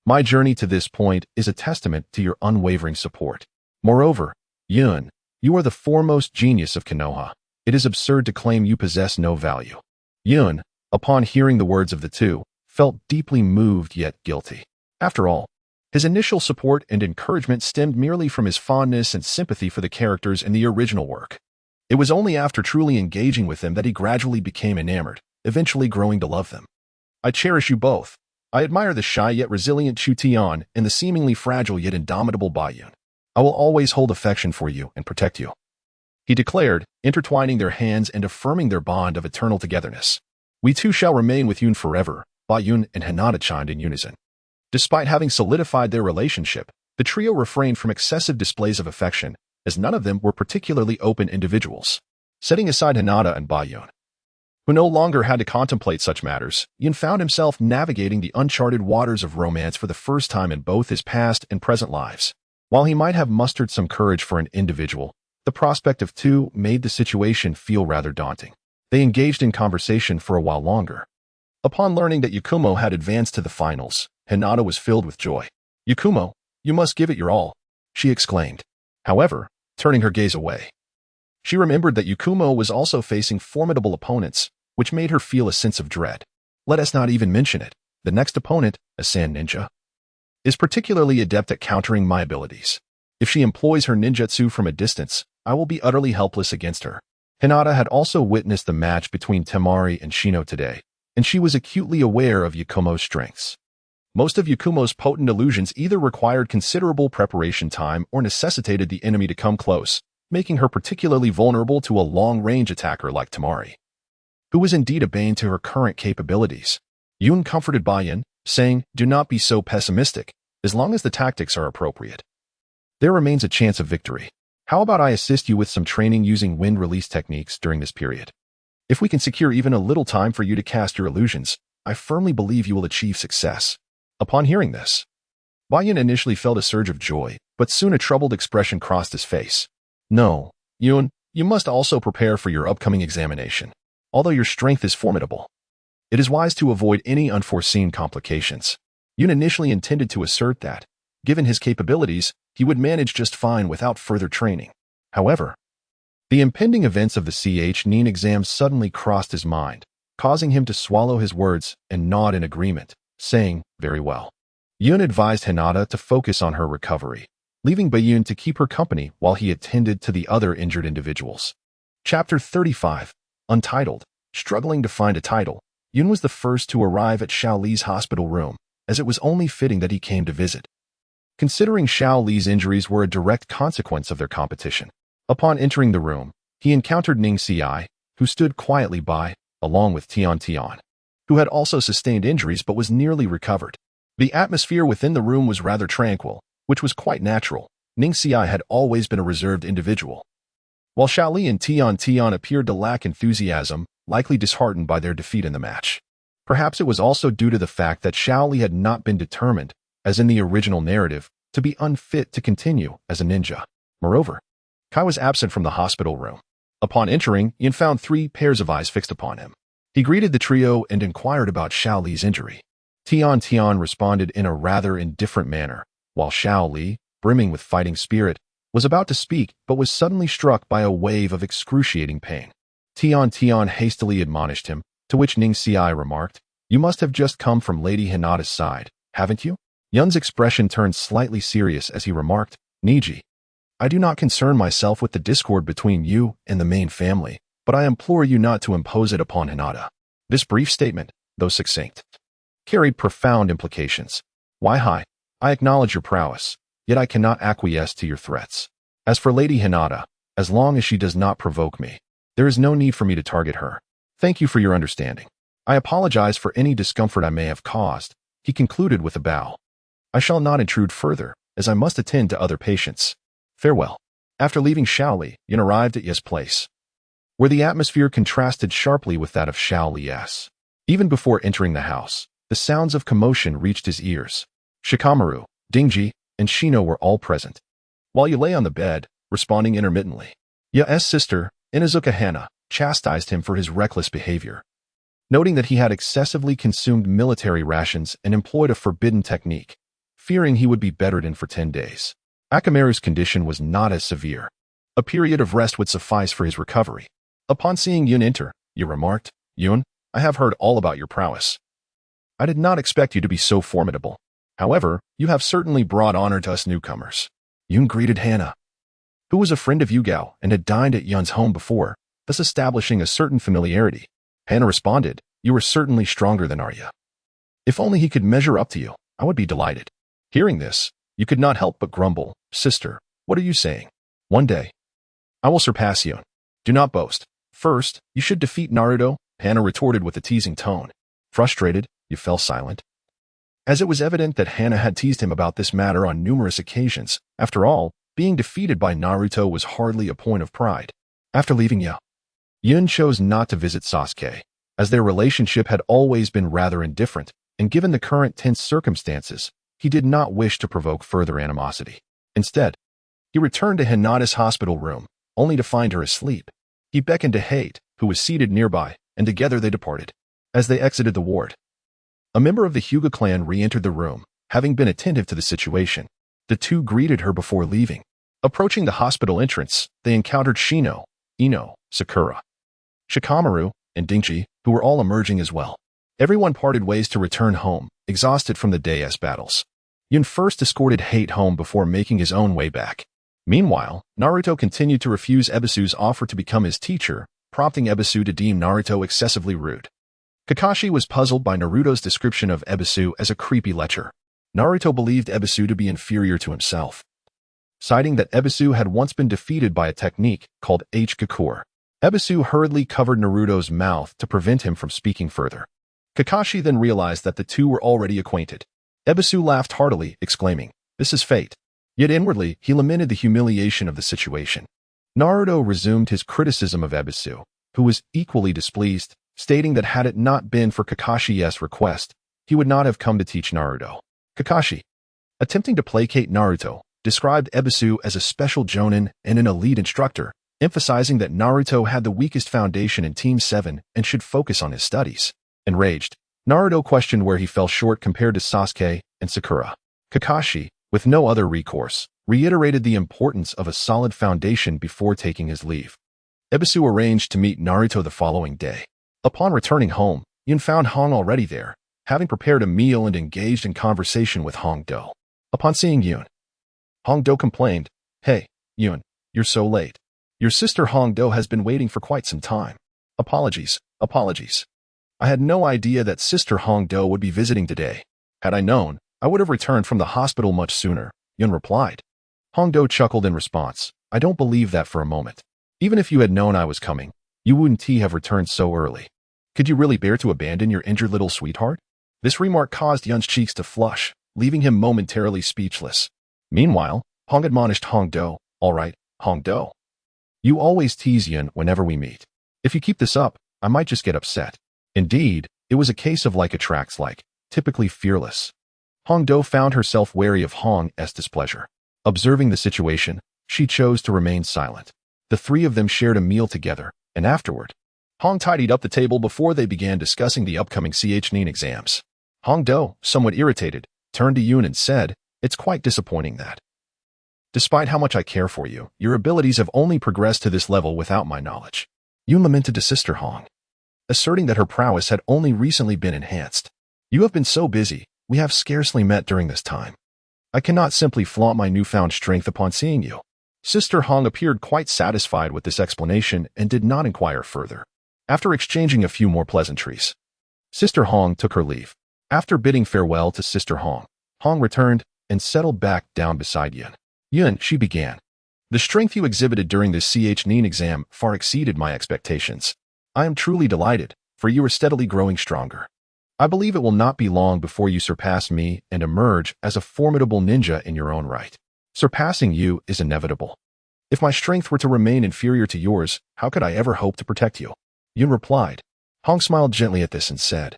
My journey to this point is a testament to your unwavering support. Moreover, Yun, you are the foremost genius of Konoha. It is absurd to claim you possess no value. Yun, upon hearing the words of the two, felt deeply moved yet guilty. After all, his initial support and encouragement stemmed merely from his fondness and sympathy for the characters in the original work. It was only after truly engaging with them that he gradually became enamored, eventually growing to love them. I cherish you both. I admire the shy yet resilient Chu Tian and the seemingly fragile yet indomitable Bayun. I will always hold affection for you and protect you, he declared, intertwining their hands and affirming their bond of eternal togetherness. We too shall remain with Yun forever, Bayun and Hinata chimed in unison. Despite having solidified their relationship, the trio refrained from excessive displays of affection, as none of them were particularly open individuals. Setting aside Hinata and Bayun, who no longer had to contemplate such matters, Yun found himself navigating the uncharted waters of romance for the first time in both his past and present lives. While he might have mustered some courage for an individual, the prospect of two made the situation feel rather daunting. They engaged in conversation for a while longer. Upon learning that Yakumo had advanced to the finals, Hinata was filled with joy. "Yakumo, you must give it your all," she exclaimed. However, turning her gaze away, she remembered that Yakumo was also facing formidable opponents, which made her feel a sense of dread. Let us not even mention it. The next opponent, a sand ninja, is particularly adept at countering my abilities. If she employs her ninjutsu from a distance, I will be utterly helpless against her. Hinata had also witnessed the match between Temari and Shino today, and she was acutely aware of Yakumo's strengths. Most of Yakumo's potent illusions either required considerable preparation time or necessitated the enemy to come close, making her particularly vulnerable to a long-range attacker like Temari, who was indeed a bane to her current capabilities. Yun comforted Bayun, saying, "Do not be so pessimistic. As long as the tactics are appropriate, there remains a chance of victory. How about I assist you with some training using wind release techniques during this period? If we can secure even a little time for you to cast your illusions, I firmly believe you will achieve success." Upon hearing this, Bayun initially felt a surge of joy, but soon a troubled expression crossed his face. "No, Yun, you must also prepare for your upcoming examination. Although your strength is formidable, it is wise to avoid any unforeseen complications." Yun initially intended to assert that, given his capabilities, he would manage just fine without further training. However, the impending events of the CHNIN exam suddenly crossed his mind, causing him to swallow his words and nod in agreement, saying, "Very well." Yun advised Hinata to focus on her recovery, leaving Bayun to keep her company while he attended to the other injured individuals. Chapter 35, Untitled. Struggling to find a title, Yun was the first to arrive at Xiao Li's hospital room, as it was only fitting that he came to visit. Considering Xiao Li's injuries were a direct consequence of their competition. Upon entering the room, he encountered Ning Xiai, who stood quietly by, along with Tian Tian, who had also sustained injuries but was nearly recovered. The atmosphere within the room was rather tranquil, which was quite natural. Ning Xiai had always been a reserved individual, while Xiao Li and Tian Tian appeared to lack enthusiasm, likely disheartened by their defeat in the match. Perhaps it was also due to the fact that Xiao Li had not been determined, as in the original narrative, to be unfit to continue as a ninja. Moreover, Kai was absent from the hospital room. Upon entering, Yin found 3 pairs of eyes fixed upon him. He greeted the trio and inquired about Xiao Li's injury. Tian Tian responded in a rather indifferent manner, while Xiao Li, brimming with fighting spirit, was about to speak but was suddenly struck by a wave of excruciating pain. Tian Tian hastily admonished him, to which Ning Xiai remarked, "You must have just come from Lady Hinata's side, haven't you?" Yun's expression turned slightly serious as he remarked, "Niji, I do not concern myself with the discord between you and the main family, but I implore you not to impose it upon Hinata." This brief statement, though succinct, carried profound implications. "Why, hi, I acknowledge your prowess, yet I cannot acquiesce to your threats. As for Lady Hinata, as long as she does not provoke me, there is no need for me to target her. Thank you for your understanding. I apologize for any discomfort I may have caused," he concluded with a bow. "I shall not intrude further, as I must attend to other patients. Farewell." After leaving Shaoli, Yin arrived at Ye's place, where the atmosphere contrasted sharply with that of Shaoli's. Even before entering the house, the sounds of commotion reached his ears. Shikamaru, Dingji, and Shino were all present. While Ye lay on the bed, responding intermittently. Ya's sister, Inuzuka Hana, chastised him for his reckless behavior, noting that he had excessively consumed military rations and employed a forbidden technique, fearing he would be bedridden for 10 days. Akamaru's condition was not as severe. A period of rest would suffice for his recovery. Upon seeing Yun enter, Yu remarked, "Yun, I have heard all about your prowess. I did not expect you to be so formidable. However, you have certainly brought honor to us newcomers." Yun greeted Hana, who was a friend of Yugao and had dined at Yun's home before, thus establishing a certain familiarity. Hana responded, "You are certainly stronger than Arya. If only he could measure up to you, I would be delighted." Hearing this, you could not help but grumble, "Sister, what are you saying? One day, I will surpass you. Do not boast. First, you should defeat Naruto," Hana retorted with a teasing tone. Frustrated, Yu fell silent, as it was evident that Hana had teased him about this matter on numerous occasions. After all, being defeated by Naruto was hardly a point of pride. After leaving Yun chose not to visit Sasuke, as their relationship had always been rather indifferent, and given the current tense circumstances, he did not wish to provoke further animosity. Instead, he returned to Hinata's hospital room, only to find her asleep. He beckoned to Hate, who was seated nearby, and together they departed. As they exited the ward, a member of the Hyuga clan re-entered the room, having been attentive to the situation. The two greeted her before leaving. Approaching the hospital entrance, they encountered Shino, Ino, Sakura, Shikamaru, and Dingji, who were all emerging as well. Everyone parted ways to return home, exhausted from the day's battles. Yun first escorted Hate home before making his own way back. Meanwhile, Naruto continued to refuse Ebisu's offer to become his teacher, prompting Ebisu to deem Naruto excessively rude. Kakashi was puzzled by Naruto's description of Ebisu as a creepy lecher. Naruto believed Ebisu to be inferior to himself, citing that Ebisu had once been defeated by a technique called H-Kakur. Ebisu hurriedly covered Naruto's mouth to prevent him from speaking further. Kakashi then realized that the two were already acquainted. Ebisu laughed heartily, exclaiming, "This is fate." Yet inwardly, he lamented the humiliation of the situation. Naruto resumed his criticism of Ebisu, who was equally displeased, stating that had it not been for Kakashi's request, he would not have come to teach Naruto. Kakashi, attempting to placate Naruto, described Ebisu as a special jonin and an elite instructor, emphasizing that Naruto had the weakest foundation in Team 7 and should focus on his studies. Enraged, Naruto questioned where he fell short compared to Sasuke and Sakura. Kakashi, with no other recourse, reiterated the importance of a solid foundation before taking his leave. Ebisu arranged to meet Naruto the following day. Upon returning home, Yun found Hong already there, having prepared a meal and engaged in conversation with Hong Do. Upon seeing Yun, Hong Do complained, "Hey, Yun, you're so late. Your sister Hong Do has been waiting for quite some time. Apologies. I had no idea that Sister Hong Do would be visiting today. Had I known, I would have returned from the hospital much sooner," Yun replied. Hong Do chuckled in response, "I don't believe that for a moment. Even if you had known I was coming, you wouldn't have returned so early. Could you really bear to abandon your injured little sweetheart?" This remark caused Yun's cheeks to flush, leaving him momentarily speechless. Meanwhile, Hong admonished Hong Do, "All right, Hong Do. You always tease Yun whenever we meet. If you keep this up, I might just get upset." Indeed, it was a case of like attracts like, typically fearless. Hong Do found herself wary of Hong's displeasure. Observing the situation, she chose to remain silent. The three of them shared a meal together, and afterward, Hong tidied up the table before they began discussing the upcoming CH9 exams. Hong Do, somewhat irritated, turned to Yun and said, "It's quite disappointing that, despite how much I care for you, your abilities have only progressed to this level without my knowledge." Yun lamented to Sister Hong, asserting that her prowess had only recently been enhanced. "You have been so busy, we have scarcely met during this time. I cannot simply flaunt my newfound strength upon seeing you." Sister Hong appeared quite satisfied with this explanation and did not inquire further. After exchanging a few more pleasantries, Sister Hong took her leave. After bidding farewell to Sister Hong, Hong returned and settled back down beside Yun. "Yun," she began, "the strength you exhibited during this CH9 exam far exceeded my expectations. I am truly delighted, for you are steadily growing stronger. I believe it will not be long before you surpass me and emerge as a formidable ninja in your own right. Surpassing you is inevitable. If my strength were to remain inferior to yours, how could I ever hope to protect you?" Yun replied. Hong smiled gently at this and said,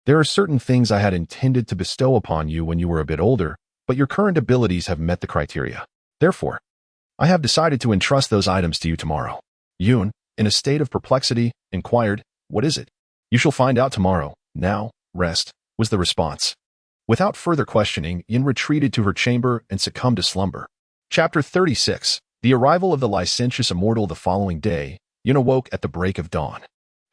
"There are certain things I had intended to bestow upon you when you were a bit older, but your current abilities have met the criteria. Therefore, I have decided to entrust those items to you tomorrow. Yun, in a state of perplexity, inquired, what is it? You shall find out tomorrow. Now, rest, was the response. Without further questioning, Yin retreated to her chamber and succumbed to slumber. Chapter 36. The arrival of the licentious immortal the following day, Yin awoke at the break of dawn.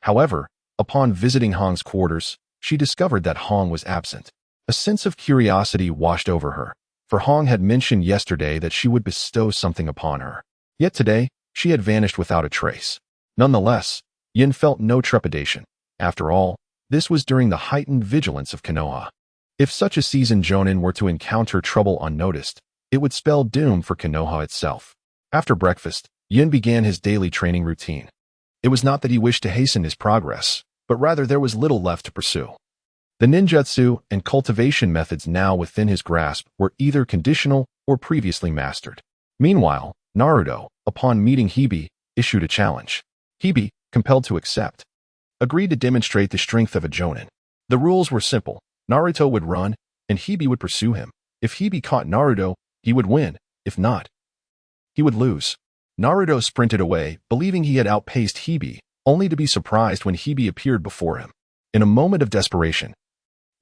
However, upon visiting Hong's quarters, she discovered that Hong was absent. A sense of curiosity washed over her, for Hong had mentioned yesterday that she would bestow something upon her. Yet today, she had vanished without a trace. Nonetheless, Yin felt no trepidation. After all, this was during the heightened vigilance of Konoha. If such a seasoned jonin were to encounter trouble unnoticed, it would spell doom for Konoha itself. After breakfast, Yin began his daily training routine. It was not that he wished to hasten his progress, but rather there was little left to pursue. The ninjutsu and cultivation methods now within his grasp were either conditional or previously mastered. Meanwhile, Naruto, upon meeting Hebe, issued a challenge. Hebe, compelled to accept, agreed to demonstrate the strength of a jonin. The rules were simple. Naruto would run, and Hebe would pursue him. If Hebe caught Naruto, he would win. If not, he would lose. Naruto sprinted away, believing he had outpaced Hebe, only to be surprised when Hebe appeared before him. In a moment of desperation,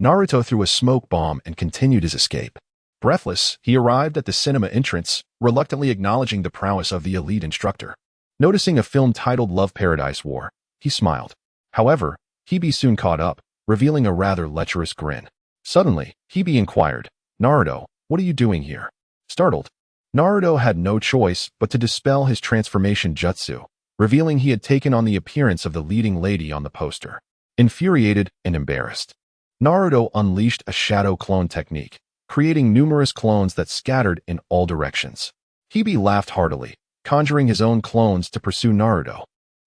Naruto threw a smoke bomb and continued his escape. Breathless, he arrived at the cinema entrance, reluctantly acknowledging the prowess of the elite instructor. Noticing a film titled Love Paradise War, he smiled. However, Hebe soon caught up, revealing a rather lecherous grin. Suddenly, Hebe inquired, Naruto, what are you doing here? Startled, Naruto had no choice but to dispel his transformation jutsu, revealing he had taken on the appearance of the leading lady on the poster. Infuriated and embarrassed, Naruto unleashed a shadow clone technique, creating numerous clones that scattered in all directions. Hebe laughed heartily, conjuring his own clones to pursue Naruto.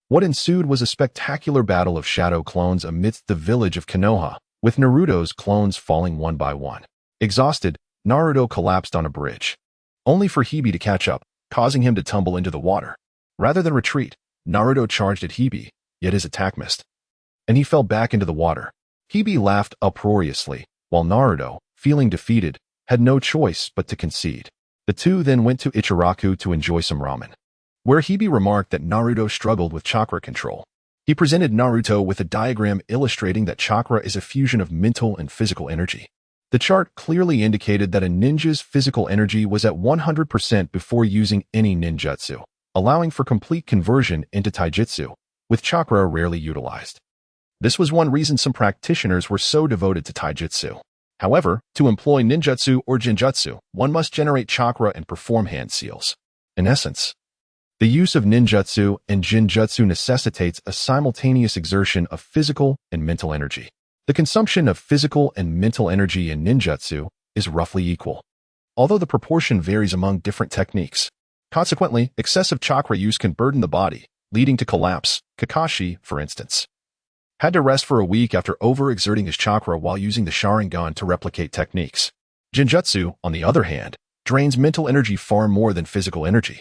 What ensued was a spectacular battle of shadow clones amidst the village of Konoha, with Naruto's clones falling one by one. Exhausted, Naruto collapsed on a bridge, only for Hebe to catch up, causing him to tumble into the water. Rather than retreat, Naruto charged at Hebe, yet his attack missed, and he fell back into the water. Hebe laughed uproariously, while Naruto, feeling defeated, had no choice but to concede. The two then went to Ichiraku to enjoy some ramen, where Hebe remarked that Naruto struggled with chakra control. He presented Naruto with a diagram illustrating that chakra is a fusion of mental and physical energy. The chart clearly indicated that a ninja's physical energy was at 100% before using any ninjutsu, allowing for complete conversion into taijutsu, with chakra rarely utilized. This was one reason some practitioners were so devoted to taijutsu. However, to employ ninjutsu or genjutsu, one must generate chakra and perform hand seals. In essence, the use of ninjutsu and genjutsu necessitates a simultaneous exertion of physical and mental energy. The consumption of physical and mental energy in ninjutsu is roughly equal, although the proportion varies among different techniques. Consequently, excessive chakra use can burden the body, leading to collapse. Kakashi, for instance, had to rest for a week after overexerting his chakra while using the Sharingan to replicate techniques. Genjutsu, on the other hand, drains mental energy far more than physical energy.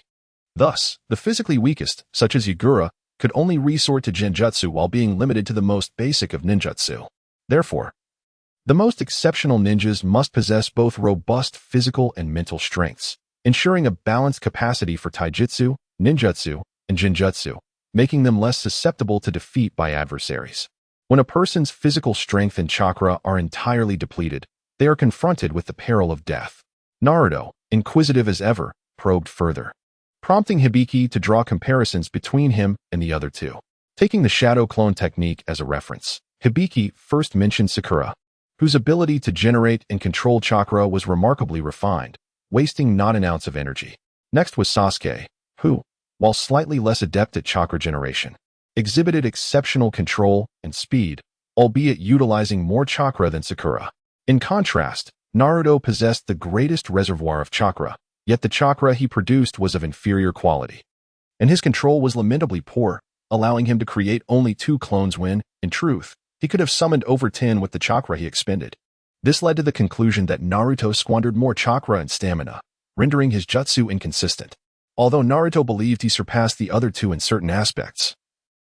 Thus, the physically weakest, such as Yagura, could only resort to genjutsu while being limited to the most basic of ninjutsu. Therefore, the most exceptional ninjas must possess both robust physical and mental strengths, ensuring a balanced capacity for taijutsu, ninjutsu, and genjutsu, making them less susceptible to defeat by adversaries. When a person's physical strength and chakra are entirely depleted, they are confronted with the peril of death. Naruto, inquisitive as ever, probed further, prompting Hibiki to draw comparisons between him and the other two. Taking the shadow clone technique as a reference, Hibiki first mentioned Sakura, whose ability to generate and control chakra was remarkably refined, wasting not an ounce of energy. Next was Sasuke, who, while slightly less adept at chakra generation, exhibited exceptional control and speed, albeit utilizing more chakra than Sakura. In contrast, Naruto possessed the greatest reservoir of chakra, yet the chakra he produced was of inferior quality, and his control was lamentably poor, allowing him to create only 2 clones when, in truth, he could have summoned over 10 with the chakra he expended. This led to the conclusion that Naruto squandered more chakra and stamina, rendering his jutsu inconsistent. Although Naruto believed he surpassed the other two in certain aspects,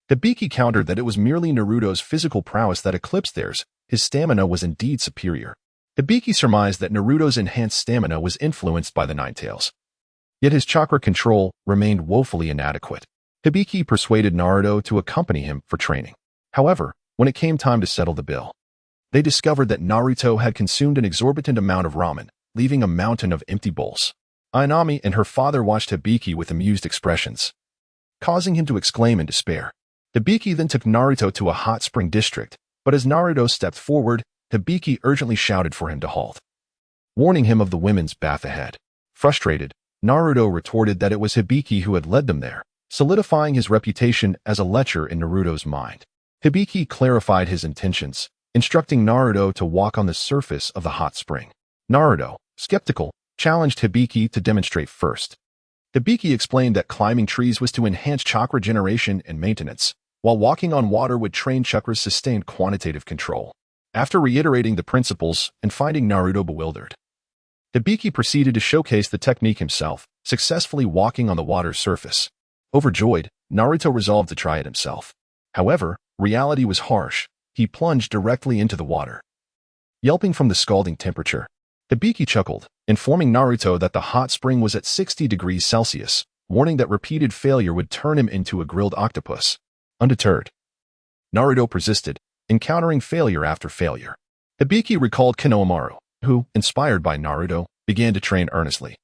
Hibiki countered that it was merely Naruto's physical prowess that eclipsed theirs. His stamina was indeed superior. Hibiki surmised that Naruto's enhanced stamina was influenced by the Nine Tails. Yet his chakra control remained woefully inadequate. Hibiki persuaded Naruto to accompany him for training. However, when it came time to settle the bill, they discovered that Naruto had consumed an exorbitant amount of ramen, leaving a mountain of empty bowls. Ainami and her father watched Hibiki with amused expressions, causing him to exclaim in despair. Hibiki then took Naruto to a hot spring district, but as Naruto stepped forward, Hibiki urgently shouted for him to halt, warning him of the women's bath ahead. Frustrated, Naruto retorted that it was Hibiki who had led them there, solidifying his reputation as a lecher in Naruto's mind. Hibiki clarified his intentions, instructing Naruto to walk on the surface of the hot spring. Naruto, skeptical, challenged Hibiki to demonstrate first. Hibiki explained that climbing trees was to enhance chakra generation and maintenance, while walking on water would train chakra's sustained quantitative control. After reiterating the principles and finding Naruto bewildered, Hibiki proceeded to showcase the technique himself, successfully walking on the water's surface. Overjoyed, Naruto resolved to try it himself. However, reality was harsh. He plunged directly into the water, yelping from the scalding temperature. Hibiki chuckled, informing Naruto that the hot spring was at 60 degrees Celsius, warning that repeated failure would turn him into a grilled octopus. Undeterred, Naruto persisted, encountering failure after failure. Hibiki recalled Konoha, who, inspired by Naruto, began to train earnestly.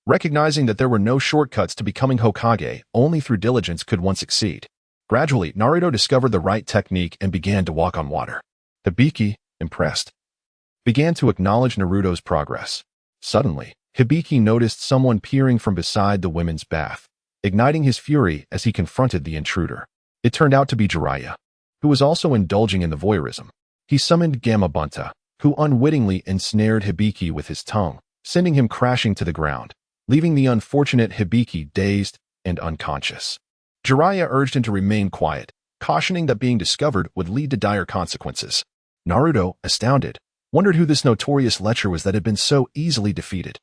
Recognizing that there were no shortcuts to becoming Hokage, only through diligence could one succeed. Gradually, Naruto discovered the right technique and began to walk on water. Hibiki, impressed, began to acknowledge Naruto's progress. Suddenly, Hibiki noticed someone peering from beside the women's bath, igniting his fury as he confronted the intruder. It turned out to be Jiraiya, who was also indulging in the voyeurism. He summoned Gamabunta, who unwittingly ensnared Hibiki with his tongue, sending him crashing to the ground, leaving the unfortunate Hibiki dazed and unconscious. Jiraiya urged him to remain quiet, cautioning that being discovered would lead to dire consequences. Naruto, astounded, wondered who this notorious lecher was that had been so easily defeated.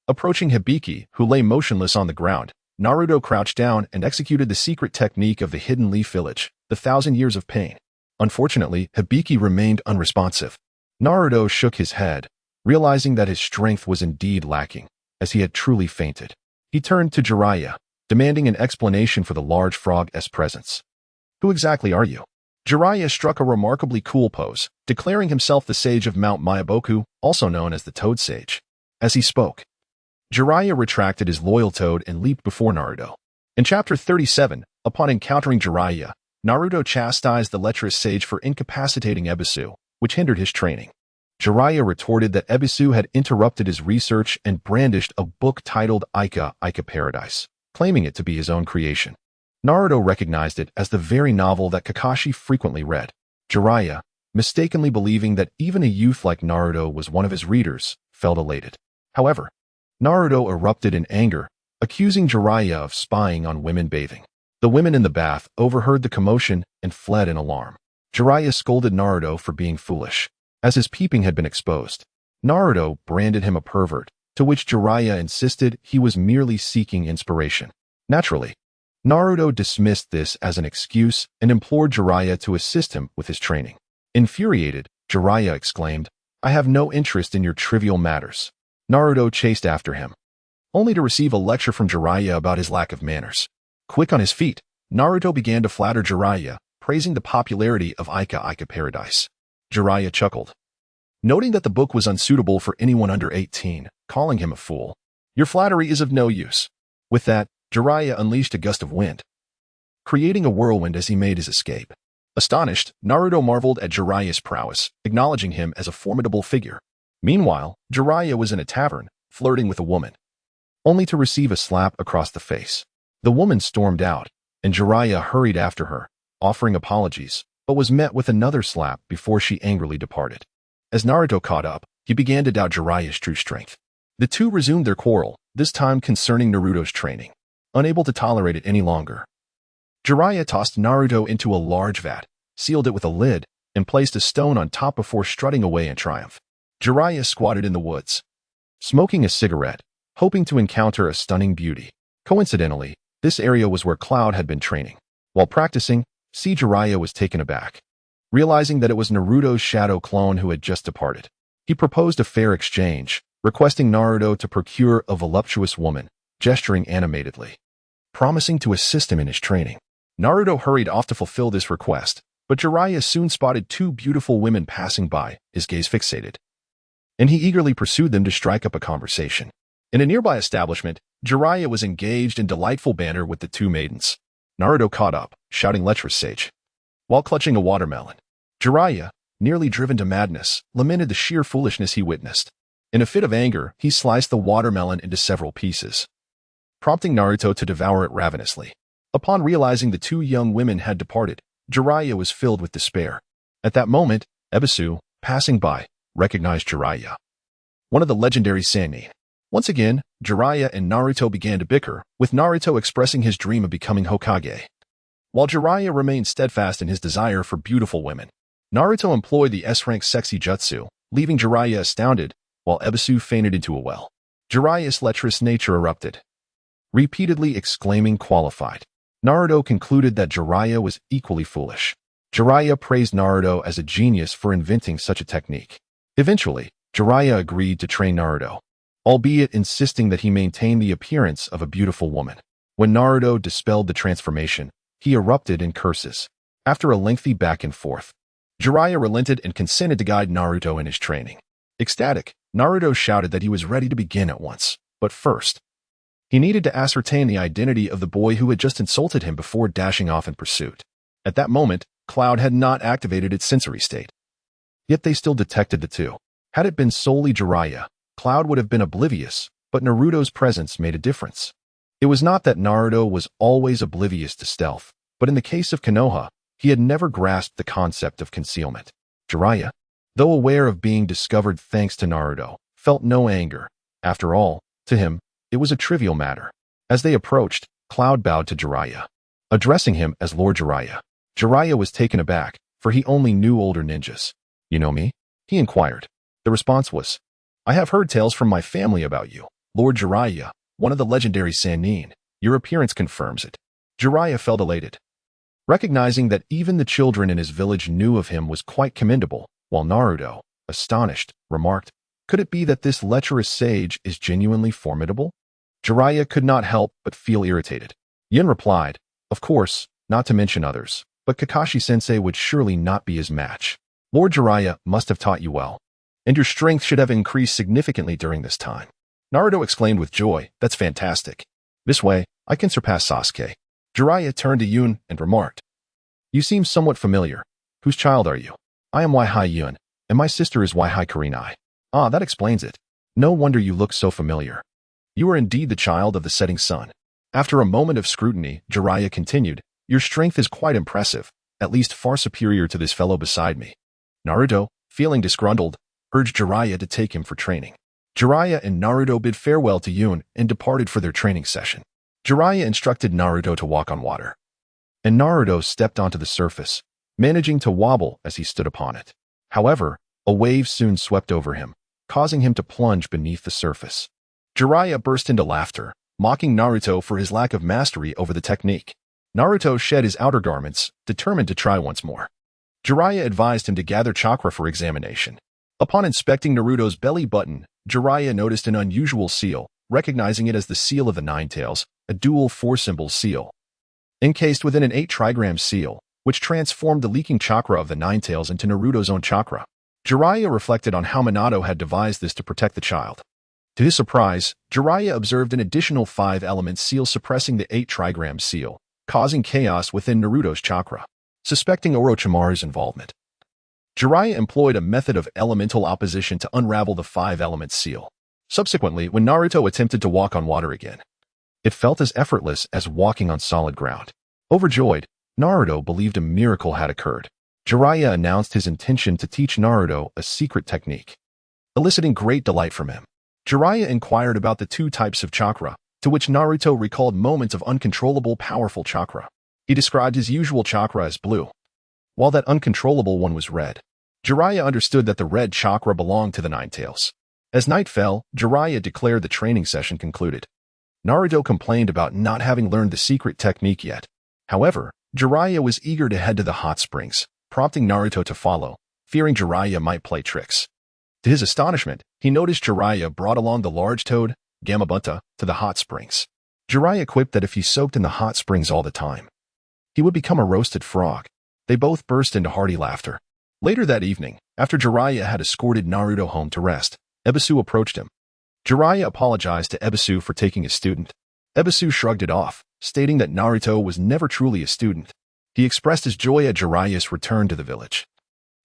Approaching Hibiki, who lay motionless on the ground, Naruto crouched down and executed the secret technique of the Hidden Leaf Village, the 1,000 Years of Pain. Unfortunately, Hibiki remained unresponsive. Naruto shook his head, realizing that his strength was indeed lacking, as he had truly fainted. He turned to Jiraiya, demanding an explanation for the large frog's presence. "Who exactly are you?" Jiraiya struck a remarkably cool pose, declaring himself the sage of Mount Myaboku, also known as the Toad Sage. As he spoke, Jiraiya retracted his loyal toad and leaped before Naruto. In Chapter 37, upon encountering Jiraiya, Naruto chastised the lecherous sage for incapacitating Ebisu, which hindered his training. Jiraiya retorted that Ebisu had interrupted his research and brandished a book titled Ica Paradise, claiming it to be his own creation. Naruto recognized it as the very novel that Kakashi frequently read. Jiraiya, mistakenly believing that even a youth like Naruto was one of his readers, felt elated. However, Naruto erupted in anger, accusing Jiraiya of spying on women bathing. The women in the bath overheard the commotion and fled in alarm. Jiraiya scolded Naruto for being foolish, as his peeping had been exposed. Naruto branded him a pervert, to which Jiraiya insisted he was merely seeking inspiration. Naturally, Naruto dismissed this as an excuse and implored Jiraiya to assist him with his training. Infuriated, Jiraiya exclaimed, "I have no interest in your trivial matters." Naruto chased after him, only to receive a lecture from Jiraiya about his lack of manners. Quick on his feet, Naruto began to flatter Jiraiya, praising the popularity of Ica Paradise. Jiraiya chuckled, noting that the book was unsuitable for anyone under 18, calling him a fool. "Your flattery is of no use." With that, Jiraiya unleashed a gust of wind, creating a whirlwind as he made his escape. Astonished, Naruto marveled at Jiraiya's prowess, acknowledging him as a formidable figure. Meanwhile, Jiraiya was in a tavern, flirting with a woman, only to receive a slap across the face. The woman stormed out, and Jiraiya hurried after her, offering apologies, but was met with another slap before she angrily departed. As Naruto caught up, he began to doubt Jiraiya's true strength. The two resumed their quarrel, this time concerning Naruto's training. Unable to tolerate it any longer, Jiraiya tossed Naruto into a large vat, sealed it with a lid, and placed a stone on top before strutting away in triumph. Jiraiya squatted in the woods, smoking a cigarette, hoping to encounter a stunning beauty. Coincidentally, this area was where Cloud had been training. While practicing, Jiraiya was taken aback, realizing that it was Naruto's shadow clone who had just departed. He proposed a fair exchange, requesting Naruto to procure a voluptuous woman, gesturing animatedly, promising to assist him in his training. Naruto hurried off to fulfill this request, but Jiraiya soon spotted two beautiful women passing by, his gaze fixated, and he eagerly pursued them to strike up a conversation. In a nearby establishment, Jiraiya was engaged in delightful banter with the two maidens. Naruto caught up, shouting lecherous sage, while clutching a watermelon. Jiraiya, nearly driven to madness, lamented the sheer foolishness he witnessed. In a fit of anger, he sliced the watermelon into several pieces, prompting Naruto to devour it ravenously. Upon realizing the two young women had departed, Jiraiya was filled with despair. At that moment, Ebisu, passing by, recognized Jiraiya, one of the legendary Sannin. Once again, Jiraiya and Naruto began to bicker, with Naruto expressing his dream of becoming Hokage, while Jiraiya remained steadfast in his desire for beautiful women. Naruto employed the S-rank sexy jutsu, leaving Jiraiya astounded, while Ebisu fainted into a well. Jiraiya's lecherous nature erupted, repeatedly exclaiming qualified. Naruto concluded that Jiraiya was equally foolish. Jiraiya praised Naruto as a genius for inventing such a technique. Eventually, Jiraiya agreed to train Naruto, albeit insisting that he maintain the appearance of a beautiful woman. When Naruto dispelled the transformation, he erupted in curses. After a lengthy back and forth, Jiraiya relented and consented to guide Naruto in his training. Ecstatic, Naruto shouted that he was ready to begin at once, but first, he needed to ascertain the identity of the boy who had just insulted him before dashing off in pursuit. At that moment, Cloud had not activated its sensory state. Yet they still detected the two. Had it been solely Jiraiya, Cloud would have been oblivious, but Naruto's presence made a difference. It was not that Naruto was always oblivious to stealth, but in the case of Konoha, he had never grasped the concept of concealment. Jiraiya, though aware of being discovered thanks to Naruto, felt no anger. After all, to him, it was a trivial matter. As they approached, Cloud bowed to Jiraiya, addressing him as Lord Jiraiya. Jiraiya was taken aback, for he only knew older ninjas. "You know me?" he inquired. The response was, "I have heard tales from my family about you, Lord Jiraiya, one of the legendary Sannin. Your appearance confirms it." Jiraiya felt elated, recognizing that even the children in his village knew of him was quite commendable, while Naruto, astonished, remarked, "Could it be that this lecherous sage is genuinely formidable?" Jiraiya could not help but feel irritated. Yin replied, "Of course, not to mention others, but Kakashi-sensei would surely not be his match. Lord Jiraiya must have taught you well, and your strength should have increased significantly during this time." Naruto exclaimed with joy, "That's fantastic. This way, I can surpass Sasuke." Jiraiya turned to Yun and remarked, "You seem somewhat familiar. Whose child are you?" "I am Yuhi Yun, and my sister is Yuhi Kurenai." "Ah, that explains it. No wonder you look so familiar. You are indeed the child of the setting sun." After a moment of scrutiny, Jiraiya continued, "Your strength is quite impressive, at least far superior to this fellow beside me." Naruto, feeling disgruntled, urged Jiraiya to take him for training. Jiraiya and Naruto bid farewell to Yun and departed for their training session. Jiraiya instructed Naruto to walk on water, and Naruto stepped onto the surface, managing to wobble as he stood upon it. However, a wave soon swept over him, causing him to plunge beneath the surface. Jiraiya burst into laughter, mocking Naruto for his lack of mastery over the technique. Naruto shed his outer garments, determined to try once more. Jiraiya advised him to gather chakra for examination. Upon inspecting Naruto's belly button, Jiraiya noticed an unusual seal, recognizing it as the seal of the Nine Tails, a dual four-symbol seal, encased within an 8-trigram seal, which transformed the leaking chakra of the Nine Tails into Naruto's own chakra. Jiraiya reflected on how Minato had devised this to protect the child. To his surprise, Jiraiya observed an additional 5-element seal suppressing the 8-trigram seal, causing chaos within Naruto's chakra. Suspecting Orochimaru's involvement, Jiraiya employed a method of elemental opposition to unravel the 5-element seal. Subsequently, when Naruto attempted to walk on water again, it felt as effortless as walking on solid ground. Overjoyed, Naruto believed a miracle had occurred. Jiraiya announced his intention to teach Naruto a secret technique, eliciting great delight from him. Jiraiya inquired about the 2 types of chakra, to which Naruto recalled moments of uncontrollable powerful chakra. He described his usual chakra as blue, while that uncontrollable one was red. Jiraiya understood that the red chakra belonged to the Nine Tails. As night fell, Jiraiya declared the training session concluded. Naruto complained about not having learned the secret technique yet. However, Jiraiya was eager to head to the hot springs, prompting Naruto to follow, fearing Jiraiya might play tricks. To his astonishment, he noticed Jiraiya brought along the large-toed, Gamabunta, to the hot springs. Jiraiya quipped that if he soaked in the hot springs all the time, he would become a roasted frog. They both burst into hearty laughter. Later that evening, after Jiraiya had escorted Naruto home to rest, Ebisu approached him. Jiraiya apologized to Ebisu for taking his student. Ebisu shrugged it off, stating that Naruto was never truly a student. He expressed his joy at Jiraiya's return to the village,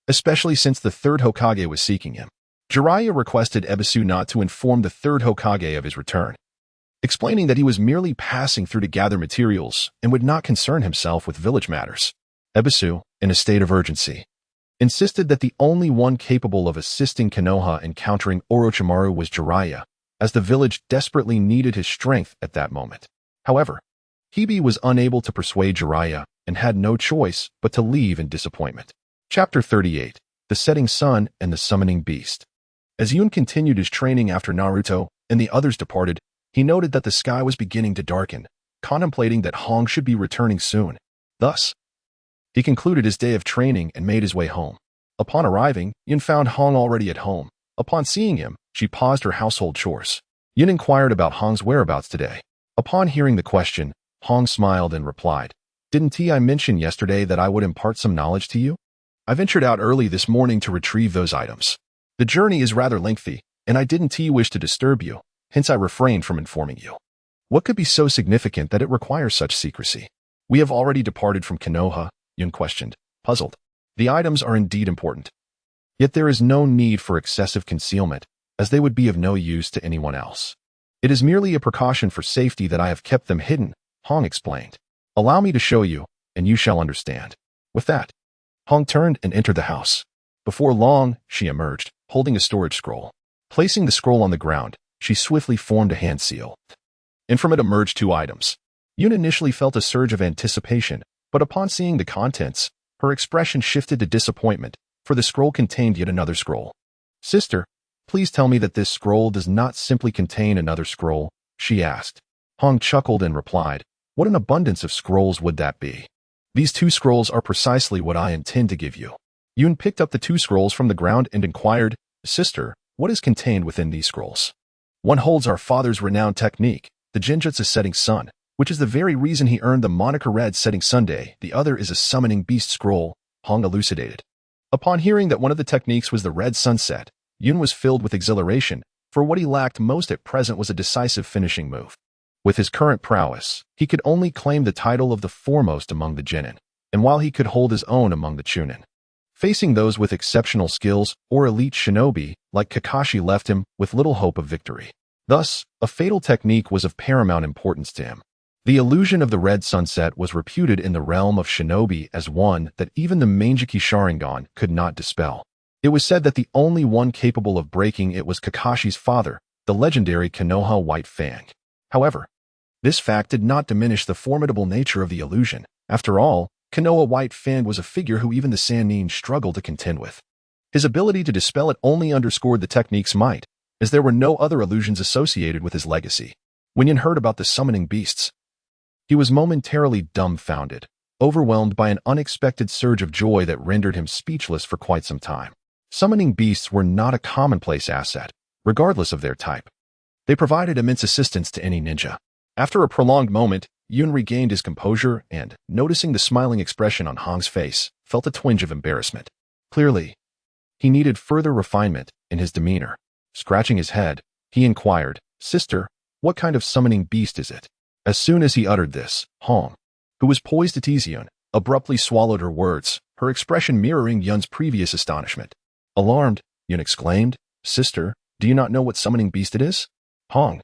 especially since the third Hokage was seeking him. Jiraiya requested Ebisu not to inform the third Hokage of his return, explaining that he was merely passing through to gather materials and would not concern himself with village matters. Ebisu, in a state of urgency, insisted that the only one capable of assisting Konoha in countering Orochimaru was Jiraiya, as the village desperately needed his strength at that moment. However, Hibi was unable to persuade Jiraiya and had no choice but to leave in disappointment. Chapter 38. The Setting Sun and the Summoning Beast. As Yun continued his training after Naruto and the others departed, he noted that the sky was beginning to darken, contemplating that Hong should be returning soon. Thus, he concluded his day of training and made his way home. Upon arriving, Yun found Hong already at home. Upon seeing him, she paused her household chores. Yun inquired about Hong's whereabouts today. Upon hearing the question, Hong smiled and replied, "Didn't I mention yesterday that I would impart some knowledge to you? I ventured out early this morning to retrieve those items. The journey is rather lengthy, and I didn't wish to disturb you, hence I refrained from informing you." What could be so significant that it requires such secrecy? "We have already departed from Konoha," Yun questioned, puzzled. "The items are indeed important. Yet there is no need for excessive concealment, as they would be of no use to anyone else. It is merely a precaution for safety that I have kept them hidden," Hong explained. "Allow me to show you, and you shall understand." With that, Hong turned and entered the house. Before long, she emerged, holding a storage scroll. Placing the scroll on the ground, she swiftly formed a hand seal, and from it emerged two items. Yun initially felt a surge of anticipation, but upon seeing the contents, her expression shifted to disappointment, for the scroll contained yet another scroll. "Sister, please tell me that this scroll does not simply contain another scroll," she asked. Hong chuckled and replied, "What an abundance of scrolls would that be? These two scrolls are precisely what I intend to give you." Yun picked up the two scrolls from the ground and inquired, "Sister, what is contained within these scrolls?" "One holds our father's renowned technique, the Genjutsu Setting Sun, which is the very reason he earned the moniker Red Setting Sunday. The other is a Summoning Beast scroll," Hong elucidated. Upon hearing that one of the techniques was the Red Sunset, Yun was filled with exhilaration, for what he lacked most at present was a decisive finishing move. With his current prowess, he could only claim the title of the foremost among the genin, and while he could hold his own among the chunin, facing those with exceptional skills or elite shinobi like Kakashi left him with little hope of victory. Thus, a fatal technique was of paramount importance to him. The illusion of the Red Sunset was reputed in the realm of shinobi as one that even the Mangeki Sharingan could not dispel. It was said that the only one capable of breaking it was Kakashi's father, the legendary Konoha White Fang. However, this fact did not diminish the formidable nature of the illusion. After all, Konoha White Fang was a figure who even the Sannin struggled to contend with. His ability to dispel it only underscored the technique's might, as there were no other illusions associated with his legacy. When Yin heard about the summoning beasts, he was momentarily dumbfounded, overwhelmed by an unexpected surge of joy that rendered him speechless for quite some time. Summoning beasts were not a commonplace asset, regardless of their type. They provided immense assistance to any ninja. After a prolonged moment, Yun regained his composure and, noticing the smiling expression on Hong's face, felt a twinge of embarrassment. Clearly, he needed further refinement in his demeanor. Scratching his head, he inquired, "Sister, what kind of summoning beast is it?" As soon as he uttered this, Hong, who was poised to tease Yun, abruptly swallowed her words, her expression mirroring Yun's previous astonishment. Alarmed, Yun exclaimed, "Sister, do you not know what summoning beast it is?" Hong,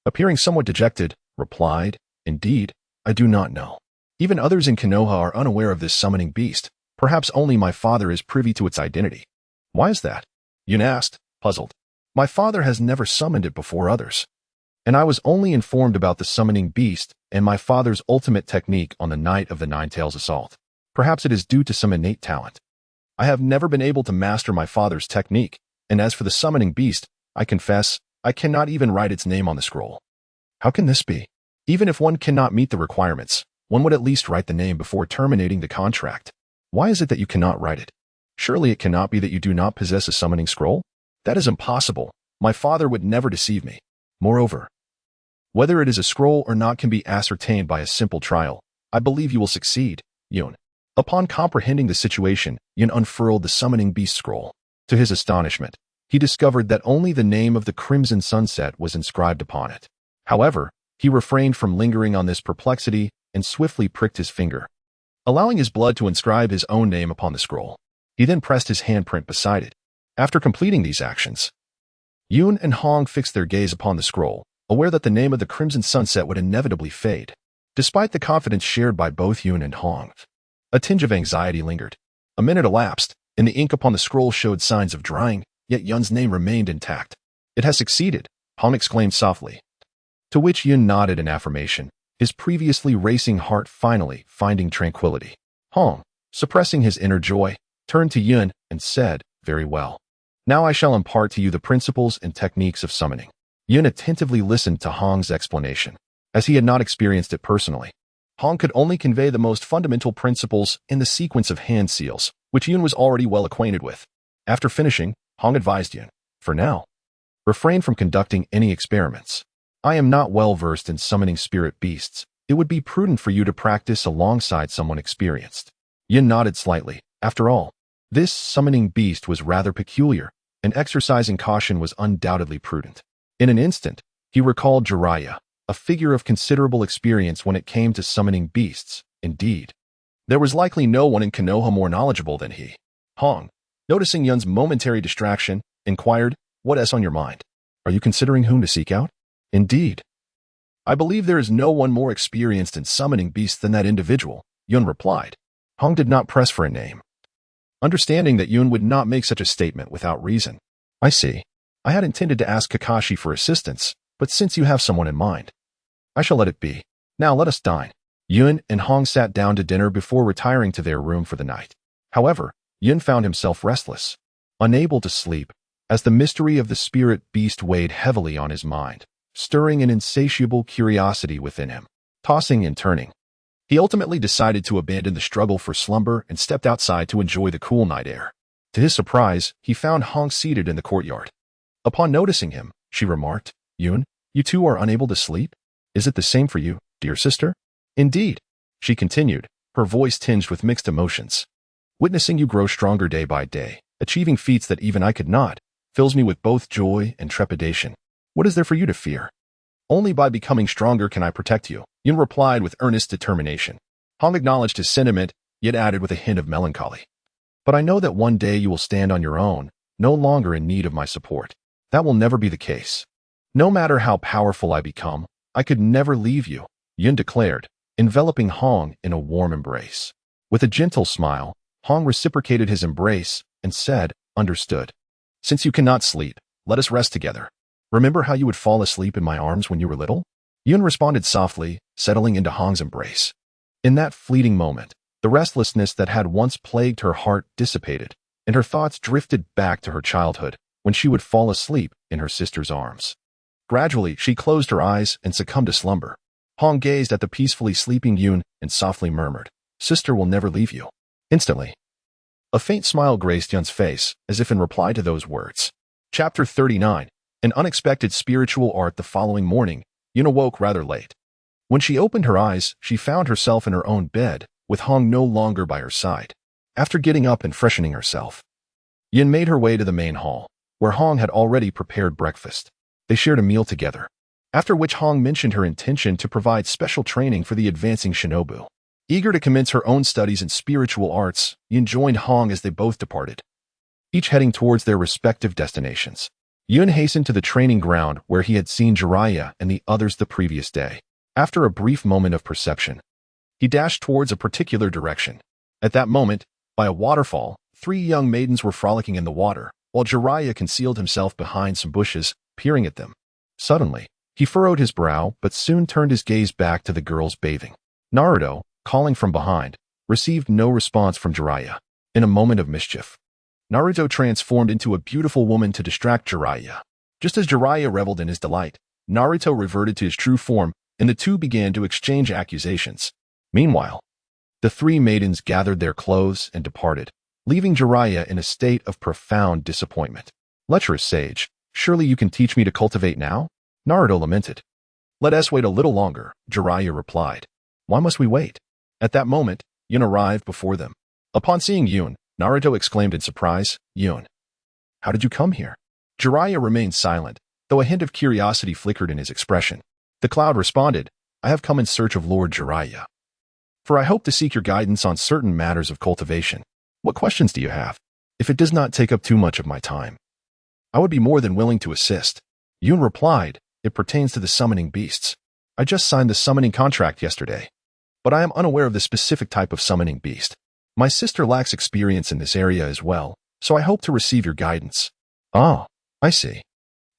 appearing somewhat dejected, replied, "Indeed, I do not know. Even others in Konoha are unaware of this summoning beast. Perhaps only my father is privy to its identity." "Why is that?" Yun asked, puzzled. "My father has never summoned it before others, and I was only informed about the summoning beast and my father's ultimate technique on the night of the Nine-Tails assault. Perhaps it is due to some innate talent. I have never been able to master my father's technique, and as for the summoning beast, I confess, I cannot even write its name on the scroll." "How can this be? Even if one cannot meet the requirements, one would at least write the name before terminating the contract. Why is it that you cannot write it? Surely it cannot be that you do not possess a summoning scroll? That is impossible. My father would never deceive me." Moreover, whether it is a scroll or not can be ascertained by a simple trial. I believe you will succeed, Yun. Upon comprehending the situation, Yun unfurled the summoning beast scroll. To his astonishment, he discovered that only the name of the Crimson Sunset was inscribed upon it. However, he refrained from lingering on this perplexity and swiftly pricked his finger, allowing his blood to inscribe his own name upon the scroll. He then pressed his handprint beside it. After completing these actions, Yun and Hong fixed their gaze upon the scroll, aware that the name of the Crimson Sunset would inevitably fade. Despite the confidence shared by both Yun and Hong, a tinge of anxiety lingered. A minute elapsed, and the ink upon the scroll showed signs of drying, yet Yun's name remained intact. It has succeeded, Hong exclaimed softly. To which Yun nodded in affirmation, his previously racing heart finally finding tranquility. Hong, suppressing his inner joy, turned to Yun and said, "Very well. Now I shall impart to you the principles and techniques of summoning." Yun attentively listened to Hong's explanation, as he had not experienced it personally. Hong could only convey the most fundamental principles in the sequence of hand seals, which Yun was already well acquainted with. After finishing, Hong advised Yun, "For now, refrain from conducting any experiments. I am not well versed in summoning spirit beasts. It would be prudent for you to practice alongside someone experienced." Yun nodded slightly. After all, this summoning beast was rather peculiar, and exercising caution was undoubtedly prudent. In an instant, he recalled Jiraiya, a figure of considerable experience when it came to summoning beasts. Indeed, there was likely no one in Konoha more knowledgeable than he. Hong, noticing Yun's momentary distraction, inquired, "What is on your mind? Are you considering whom to seek out?" "Indeed. I believe there is no one more experienced in summoning beasts than that individual," Yun replied. Hong did not press for a name, understanding that Yun would not make such a statement without reason. "I see. I had intended to ask Kakashi for assistance, but since you have someone in mind, I shall let it be. Now let us dine." Yun and Hong sat down to dinner before retiring to their room for the night. However, Yun found himself restless, unable to sleep, as the mystery of the spirit beast weighed heavily on his mind, stirring an insatiable curiosity within him, tossing and turning. He ultimately decided to abandon the struggle for slumber and stepped outside to enjoy the cool night air. To his surprise, he found Hong seated in the courtyard. Upon noticing him, she remarked, "Yun, you two are unable to sleep? Is it the same for you, dear sister?" "Indeed," she continued, her voice tinged with mixed emotions. "Witnessing you grow stronger day by day, achieving feats that even I could not, fills me with both joy and trepidation. What is there for you to fear? Only by becoming stronger can I protect you," Yun replied with earnest determination. Hong acknowledged his sentiment, yet added with a hint of melancholy, "But I know that one day you will stand on your own, no longer in need of my support. That will never be the case. No matter how powerful I become, I could never leave you," Yun declared, enveloping Hong in a warm embrace. With a gentle smile, Hong reciprocated his embrace and said, "Understood. Since you cannot sleep, let us rest together. Remember how you would fall asleep in my arms when you were little?" Yun responded softly, settling into Hong's embrace. In that fleeting moment, the restlessness that had once plagued her heart dissipated, and her thoughts drifted back to her childhood, when she would fall asleep in her sister's arms. Gradually, she closed her eyes and succumbed to slumber. Hong gazed at the peacefully sleeping Yun and softly murmured, "Sister will never leave you." Instantly, a faint smile graced Yun's face, as if in reply to those words. Chapter 39. An unexpected spiritual art. The following morning, Yun awoke rather late. When she opened her eyes, she found herself in her own bed, with Hong no longer by her side. After getting up and freshening herself, Yun made her way to the main hall, where Hong had already prepared breakfast. They shared a meal together, after which Hong mentioned her intention to provide special training for the advancing shinobu. Eager to commence her own studies in spiritual arts, Yun joined Hong as they both departed, each heading towards their respective destinations. Yun hastened to the training ground where he had seen Jiraiya and the others the previous day. After a brief moment of perception, he dashed towards a particular direction. At that moment, by a waterfall, 3 young maidens were frolicking in the water, while Jiraiya concealed himself behind some bushes, peering at them. Suddenly, he furrowed his brow but soon turned his gaze back to the girls bathing. Naruto, calling from behind, received no response from Jiraiya. In a moment of mischief, Naruto transformed into a beautiful woman to distract Jiraiya. Just as Jiraiya reveled in his delight, Naruto reverted to his true form, and the two began to exchange accusations. Meanwhile, the 3 maidens gathered their clothes and departed, leaving Jiraiya in a state of profound disappointment. "Lecherous sage, surely you can teach me to cultivate now?" Naruto lamented. Let us wait a little longer, Jiraiya replied. Why must we wait? At that moment, Yun arrived before them. Upon seeing Yun, Naruto exclaimed in surprise, Yun, how did you come here? Jiraiya remained silent, though a hint of curiosity flickered in his expression. The cloud responded, I have come in search of Lord Jiraiya. For I hope to seek your guidance on certain matters of cultivation. What questions do you have? If it does not take up too much of my time, I would be more than willing to assist. Yun replied, it pertains to the summoning beasts. I just signed the summoning contract yesterday, but I am unaware of the specific type of summoning beast. My sister lacks experience in this area as well, so I hope to receive your guidance. Oh, I see.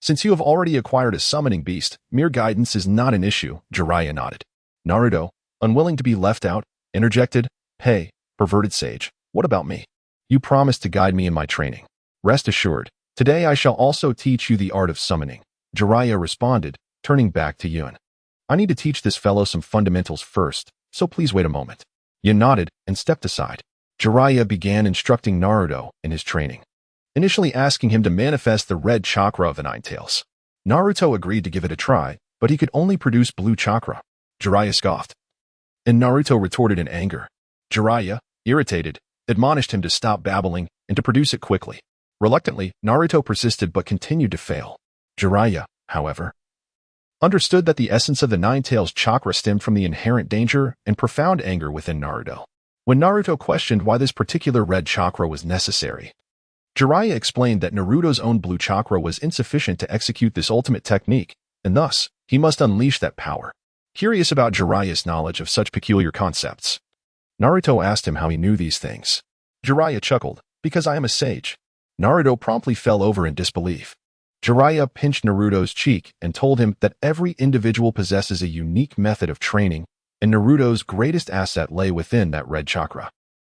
Since you have already acquired a summoning beast, mere guidance is not an issue, Jiraiya nodded. Naruto, unwilling to be left out, interjected, Hey, perverted sage, what about me? You promised to guide me in my training. Rest assured, today I shall also teach you the art of summoning. Jiraiya responded, turning back to Yun. I need to teach this fellow some fundamentals first, so please wait a moment. Yun nodded and stepped aside. Jiraiya began instructing Naruto in his training, initially asking him to manifest the red chakra of the Nine Tails. Naruto agreed to give it a try, but he could only produce blue chakra. Jiraiya scoffed, and Naruto retorted in anger. Jiraiya, irritated, admonished him to stop babbling and to produce it quickly. Reluctantly, Naruto persisted but continued to fail. Jiraiya, however, understood that the essence of the Nine Tails chakra stemmed from the inherent danger and profound anger within Naruto. When Naruto questioned why this particular red chakra was necessary, Jiraiya explained that Naruto's own blue chakra was insufficient to execute this ultimate technique, and thus, he must unleash that power. Curious about Jiraiya's knowledge of such peculiar concepts, Naruto asked him how he knew these things. Jiraiya chuckled, because I am a sage. Naruto promptly fell over in disbelief. Jiraiya pinched Naruto's cheek and told him that every individual possesses a unique method of training, and Naruto's greatest asset lay within that red chakra.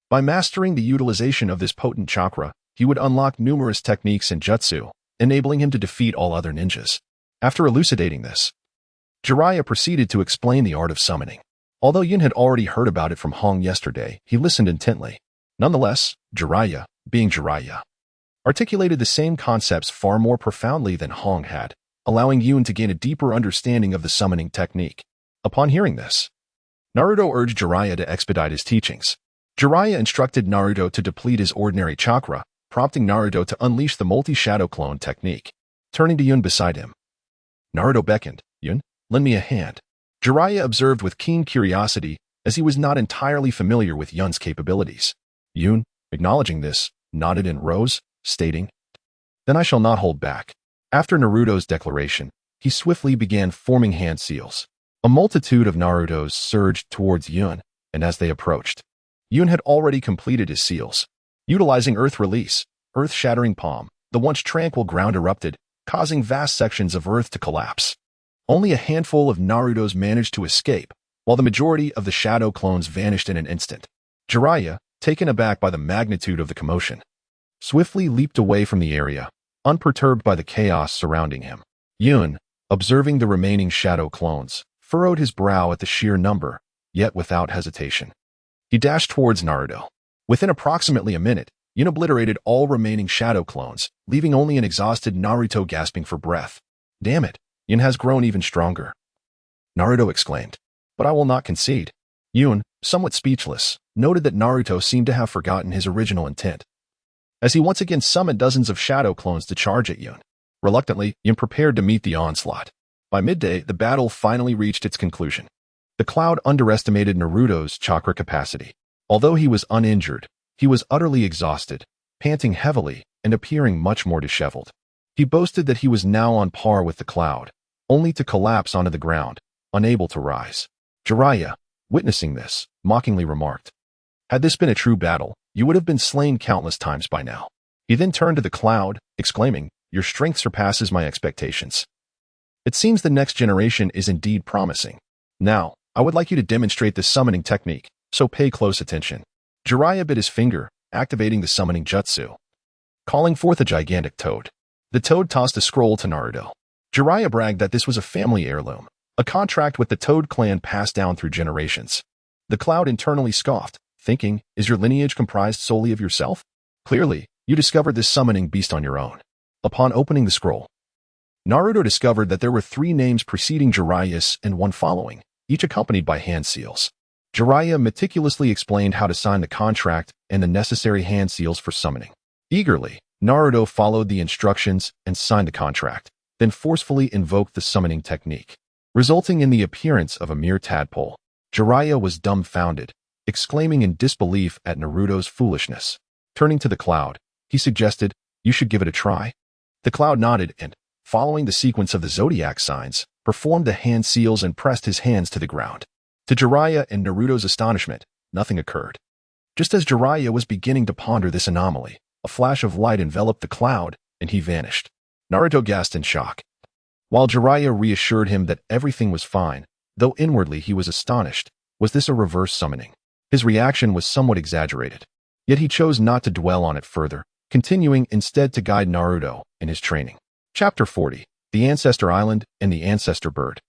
By mastering the utilization of this potent chakra, he would unlock numerous techniques and jutsu, enabling him to defeat all other ninjas. After elucidating this, Jiraiya proceeded to explain the art of summoning. Although Yun had already heard about it from Hong yesterday, he listened intently. Nonetheless, Jiraiya, being Jiraiya, articulated the same concepts far more profoundly than Hong had, allowing Yun to gain a deeper understanding of the summoning technique. Upon hearing this, Naruto urged Jiraiya to expedite his teachings. Jiraiya instructed Naruto to deplete his ordinary chakra, prompting Naruto to unleash the multi-shadow clone technique. Turning to Yun beside him, Naruto beckoned, Yun, lend me a hand. Jiraiya observed with keen curiosity, as he was not entirely familiar with Yun's capabilities. Yun, acknowledging this, nodded and rose, stating, Then I shall not hold back. After Naruto's declaration, he swiftly began forming hand seals. A multitude of Narutos surged towards Yun, and as they approached, Yun had already completed his seals. Utilizing Earth Release, Earth-Shattering Palm, the once tranquil ground erupted, causing vast sections of Earth to collapse. Only a handful of Narutos managed to escape, while the majority of the shadow clones vanished in an instant. Jiraiya, taken aback by the magnitude of the commotion, swiftly leaped away from the area, unperturbed by the chaos surrounding him. Yun, observing the remaining shadow clones, furrowed his brow at the sheer number, yet without hesitation. He dashed towards Naruto. Within approximately a minute, Yun obliterated all remaining shadow clones, leaving only an exhausted Naruto gasping for breath. Damn it, Yun has grown even stronger, Naruto exclaimed. But I will not concede. Yun, somewhat speechless, noted that Naruto seemed to have forgotten his original intent, as he once again summoned dozens of shadow clones to charge at Yun. Reluctantly, Yun prepared to meet the onslaught. By midday, the battle finally reached its conclusion. The cloud underestimated Naruto's chakra capacity. Although he was uninjured, he was utterly exhausted, panting heavily and appearing much more disheveled. He boasted that he was now on par with the cloud, only to collapse onto the ground, unable to rise. Jiraiya, witnessing this, mockingly remarked, Had this been a true battle, you would have been slain countless times by now. He then turned to the cloud, exclaiming, Your strength surpasses my expectations. It seems the next generation is indeed promising. Now, I would like you to demonstrate the summoning technique, so pay close attention. Jiraiya bit his finger, activating the summoning jutsu, calling forth a gigantic toad. The toad tossed a scroll to Naruto. Jiraiya bragged that this was a family heirloom, a contract with the Toad clan passed down through generations. The cloud internally scoffed, thinking, Is your lineage comprised solely of yourself? Clearly, you discovered this summoning beast on your own. Upon opening the scroll, Naruto discovered that there were 3 names preceding Jiraiya's and 1 following, each accompanied by hand seals. Jiraiya meticulously explained how to sign the contract and the necessary hand seals for summoning. Eagerly, Naruto followed the instructions and signed the contract, then forcefully invoked the summoning technique, resulting in the appearance of a mere tadpole. Jiraiya was dumbfounded, exclaiming in disbelief at Naruto's foolishness. Turning to the cloud, he suggested, "You should give it a try." The cloud nodded and, following the sequence of the zodiac signs, performed the hand seals and pressed his hands to the ground. To Jiraiya and Naruto's astonishment, nothing occurred. Just as Jiraiya was beginning to ponder this anomaly, a flash of light enveloped the cloud, and he vanished. Naruto gasped in shock. While Jiraiya reassured him that everything was fine, though inwardly he was astonished, was this a reverse summoning? His reaction was somewhat exaggerated. Yet he chose not to dwell on it further, continuing instead to guide Naruto in his training. Chapter 40. The Ancestor Island and the Ancestor Bird.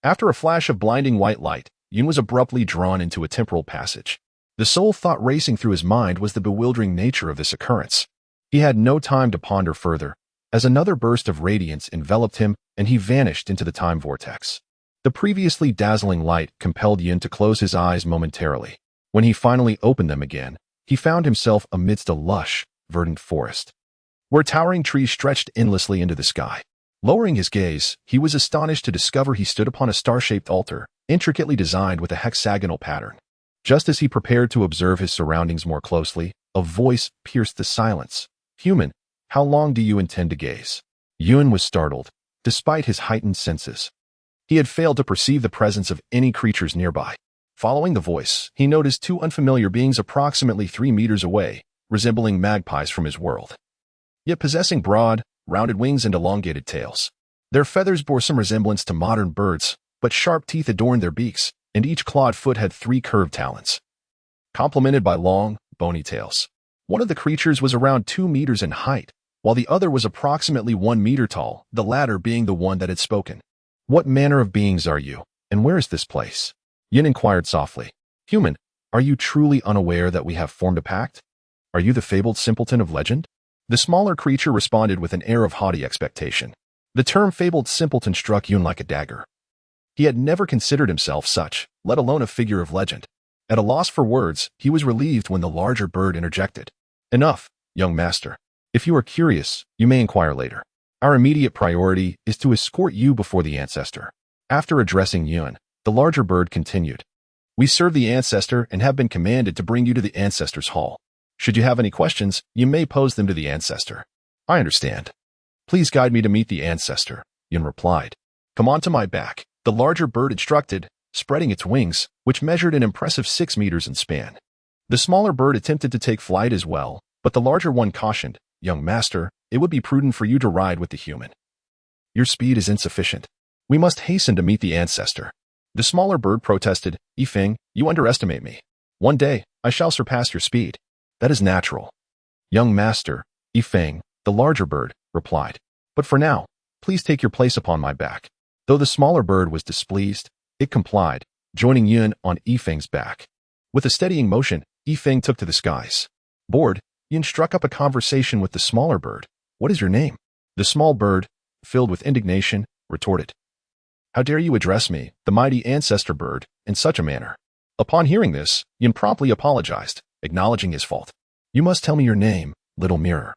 After a flash of blinding white light, Yun was abruptly drawn into a temporal passage. The sole thought racing through his mind was the bewildering nature of this occurrence. He had no time to ponder further, as another burst of radiance enveloped him and he vanished into the time vortex. The previously dazzling light compelled Yun to close his eyes momentarily. When he finally opened them again, he found himself amidst a lush, verdant forest, where towering trees stretched endlessly into the sky. Lowering his gaze, he was astonished to discover he stood upon a star-shaped altar, intricately designed with a hexagonal pattern. Just as he prepared to observe his surroundings more closely, a voice pierced the silence. "Human, how long do you intend to gaze?" Yun was startled, despite his heightened senses. He had failed to perceive the presence of any creatures nearby. Following the voice, he noticed 2 unfamiliar beings approximately 3 meters away, resembling magpies from his world, yet possessing broad, rounded wings and elongated tails. Their feathers bore some resemblance to modern birds, but sharp teeth adorned their beaks, and each clawed foot had 3 curved talons, complemented by long, bony tails. One of the creatures was around 2 meters in height, while the other was approximately 1 meter tall, the latter being the one that had spoken. "What manner of beings are you, and where is this place?" Yin inquired softly. "Human, are you truly unaware that we have formed a pact? Are you the fabled simpleton of legend?" The smaller creature responded with an air of haughty expectation. The term fabled simpleton struck Yun like a dagger. He had never considered himself such, let alone a figure of legend. At a loss for words, he was relieved when the larger bird interjected. "Enough, young master. If you are curious, you may inquire later. Our immediate priority is to escort you before the ancestor." After addressing Yun, the larger bird continued. "We serve the ancestor and have been commanded to bring you to the ancestor's hall. Should you have any questions, you may pose them to the ancestor." "I understand. Please guide me to meet the ancestor," Yun replied. "Come onto my back," the larger bird instructed, spreading its wings, which measured an impressive 6 meters in span. The smaller bird attempted to take flight as well, but the larger one cautioned, "Young master, it would be prudent for you to ride with the human. Your speed is insufficient. We must hasten to meet the ancestor." The smaller bird protested, "Yifeng, you underestimate me. One day, I shall surpass your speed. That is natural." "Young master," Yifeng, the larger bird, replied. "But for now, please take your place upon my back." Though the smaller bird was displeased, it complied, joining Yun on Yifeng's back. With a steadying motion, Yifeng took to the skies. Bored, Yun struck up a conversation with the smaller bird. "What is your name?" The small bird, filled with indignation, retorted, "How dare you address me, the mighty ancestor bird, in such a manner?" Upon hearing this, Yun promptly apologized, acknowledging his fault. "You must tell me your name, little mirror,"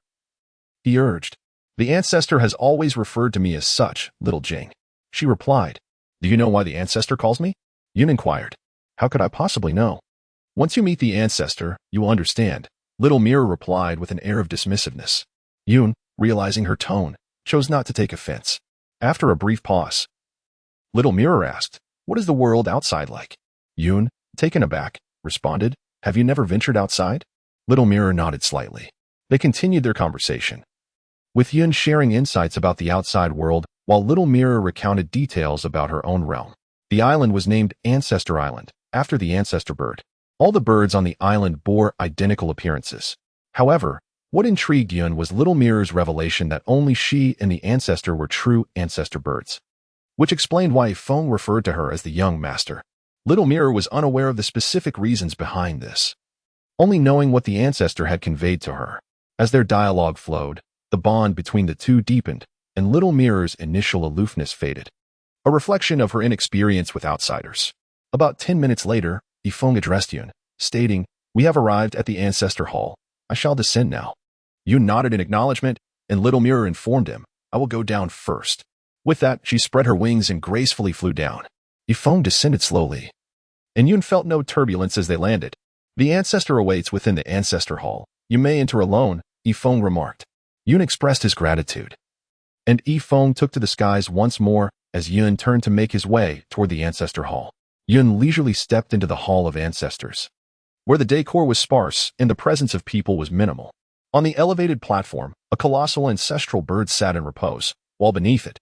he urged. "The ancestor has always referred to me as such, little Jing," she replied. "Do you know why the ancestor calls me?" Yun inquired. "How could I possibly know?" "Once you meet the ancestor, you will understand," little mirror replied with an air of dismissiveness. Yun, realizing her tone, chose not to take offense. After a brief pause, little mirror asked, "What is the world outside like?" Yun, taken aback, responded, "Have you never ventured outside?" Little mirror nodded slightly. They continued their conversation, with Yun sharing insights about the outside world, while little mirror recounted details about her own realm. The island was named Ancestor Island, after the ancestor bird. All the birds on the island bore identical appearances. However, what intrigued Yun was little mirror's revelation that only she and the ancestor were true ancestor birds, which explained why Feng referred to her as the young master. Little mirror was unaware of the specific reasons behind this, only knowing what the ancestor had conveyed to her. As their dialogue flowed, the bond between the two deepened, and Little Mirror's initial aloofness faded, a reflection of her inexperience with outsiders. About 10 minutes later, Yifeng addressed Yun, stating, "We have arrived at the Ancestor Hall. I shall descend now." Yun nodded in acknowledgement, and Little Mirror informed him, "I will go down first." With that, she spread her wings and gracefully flew down. Yifeng descended slowly, and Yun felt no turbulence as they landed. "The Ancestor awaits within the Ancestor Hall. You may enter alone," Yifeng remarked. Yun expressed his gratitude, and Yifeng took to the skies once more as Yun turned to make his way toward the Ancestor Hall. Yun leisurely stepped into the Hall of Ancestors, where the decor was sparse and the presence of people was minimal. On the elevated platform, a colossal ancestral bird sat in repose, while beneath it,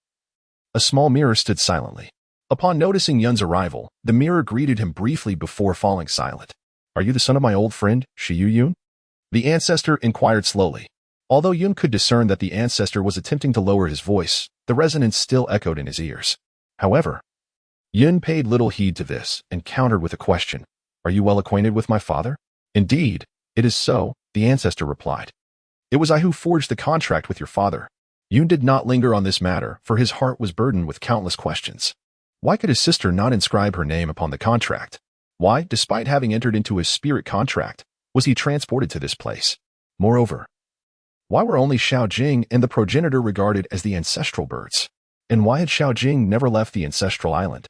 a small mirror stood silently. Upon noticing Yun's arrival, the mirror greeted him briefly before falling silent. "Are you the son of my old friend, Shiyu Yun?" the ancestor inquired slowly. Although Yun could discern that the ancestor was attempting to lower his voice, the resonance still echoed in his ears. However, Yun paid little heed to this and countered with a question. "Are you well acquainted with my father?" "Indeed, it is so," the ancestor replied. "It was I who forged the contract with your father." Yun did not linger on this matter, for his heart was burdened with countless questions. Why could his sister not inscribe her name upon the contract? Why, despite having entered into his spirit contract, was he transported to this place? Moreover, why were only Xiao Jing and the progenitor regarded as the ancestral birds? And why had Xiao Jing never left the ancestral island?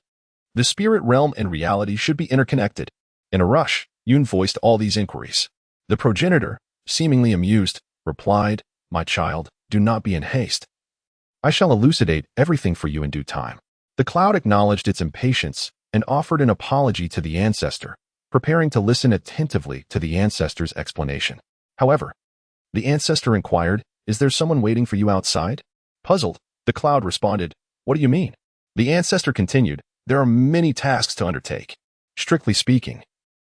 The spirit realm and reality should be interconnected. In a rush, Yun voiced all these inquiries. The progenitor, seemingly amused, replied, "My child, do not be in haste. I shall elucidate everything for you in due time." The cloud acknowledged its impatience and offered an apology to the ancestor, preparing to listen attentively to the ancestor's explanation. However, the ancestor inquired, "Is there someone waiting for you outside?" Puzzled, the cloud responded, "What do you mean?" The ancestor continued, "There are many tasks to undertake. Strictly speaking,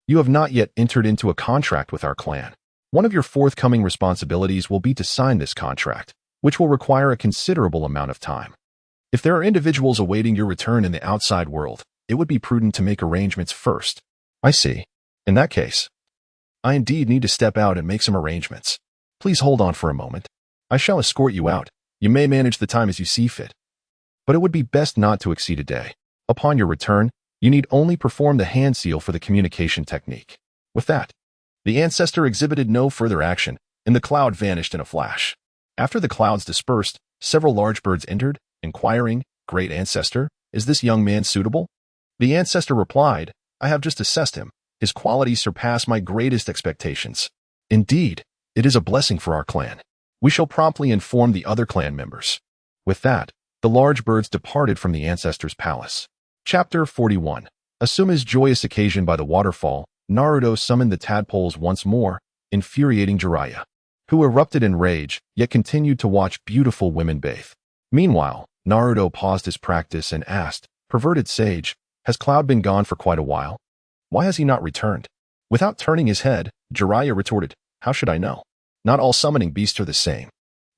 you have not yet entered into a contract with our clan. One of your forthcoming responsibilities will be to sign this contract, which will require a considerable amount of time. If there are individuals awaiting your return in the outside world, it would be prudent to make arrangements first." "I see. In that case, I indeed need to step out and make some arrangements. Please hold on for a moment. I shall escort you out. You may manage the time as you see fit, but it would be best not to exceed a day. Upon your return, you need only perform the hand seal for the communication technique." With that, the ancestor exhibited no further action, and the cloud vanished in a flash. After the clouds dispersed, several large birds entered, inquiring, "Great ancestor, is this young man suitable?" The ancestor replied, "I have just assessed him. His qualities surpass my greatest expectations. Indeed, it is a blessing for our clan. We shall promptly inform the other clan members." With that, the large birds departed from the ancestor's palace. Chapter 41. Asuma's joyous occasion by the waterfall, Naruto summoned the tadpoles once more, infuriating Jiraiya, who erupted in rage, yet continued to watch beautiful women bathe. Meanwhile, Naruto paused his practice and asked, "Perverted sage, has Cloud been gone for quite a while? Why has he not returned?" Without turning his head, Jiraiya retorted, "How should I know? Not all summoning beasts are the same.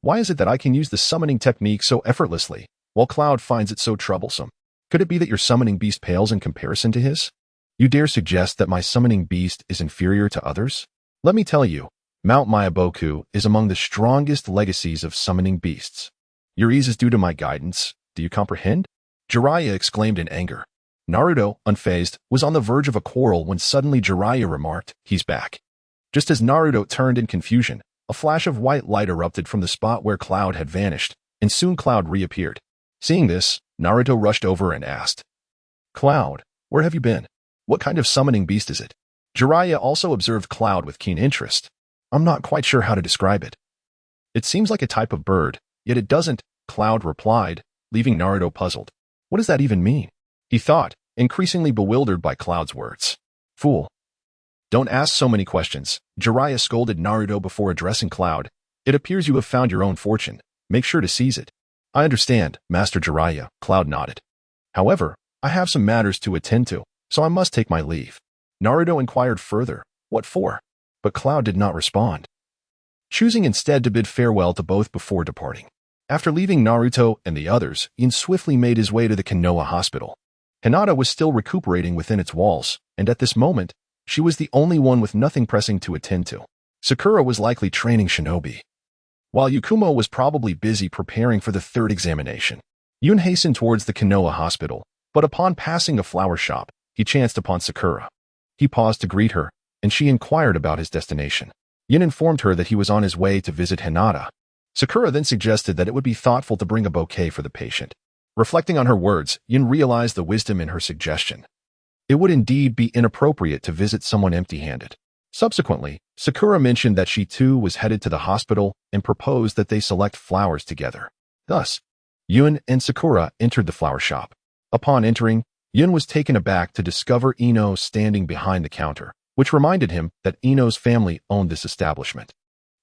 Why is it that I can use the summoning technique so effortlessly, while Cloud finds it so troublesome? Could it be that your summoning beast pales in comparison to his? You dare suggest that my summoning beast is inferior to others? Let me tell you, Mount Mayaboku is among the strongest legacies of summoning beasts. Your ease is due to my guidance. Do you comprehend?" Jiraiya exclaimed in anger. Naruto, unfazed, was on the verge of a quarrel when suddenly Jiraiya remarked, "He's back." Just as Naruto turned in confusion, a flash of white light erupted from the spot where Cloud had vanished, and soon Cloud reappeared. Seeing this, Naruto rushed over and asked, "Cloud, where have you been? What kind of summoning beast is it?" Jiraiya also observed Cloud with keen interest. "I'm not quite sure how to describe it. It seems like a type of bird, yet it doesn't," Cloud replied, leaving Naruto puzzled. What does that even mean? He thought, increasingly bewildered by Cloud's words. "Fool. Don't ask so many questions," Jiraiya scolded Naruto before addressing Cloud. "It appears you have found your own fortune. Make sure to seize it." "I understand, Master Jiraiya," Cloud nodded. "However, I have some matters to attend to, so I must take my leave." Naruto inquired further, "What for?" But Cloud did not respond, choosing instead to bid farewell to both before departing. After leaving Naruto and the others, Ian swiftly made his way to the Konoha hospital. Hinata was still recuperating within its walls, and at this moment, she was the only one with nothing pressing to attend to. Sakura was likely training shinobi. While Yakumo was probably busy preparing for the third examination, Yun hastened towards the Konoha hospital, but upon passing a flower shop, he chanced upon Sakura. He paused to greet her, and she inquired about his destination. Yun informed her that he was on his way to visit Hinata. Sakura then suggested that it would be thoughtful to bring a bouquet for the patient. Reflecting on her words, Yun realized the wisdom in her suggestion. It would indeed be inappropriate to visit someone empty-handed. Subsequently, Sakura mentioned that she too was headed to the hospital and proposed that they select flowers together. Thus, Yun and Sakura entered the flower shop. Upon entering, Yun was taken aback to discover Ino standing behind the counter, which reminded him that Ino's family owned this establishment.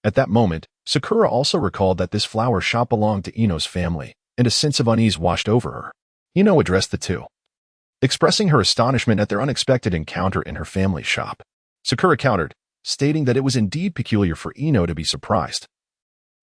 At that moment, Sakura also recalled that this flower shop belonged to Ino's family, and a sense of unease washed over her. Ino addressed the two, expressing her astonishment at their unexpected encounter in her family's shop. Sakura countered, stating that it was indeed peculiar for Ino to be surprised,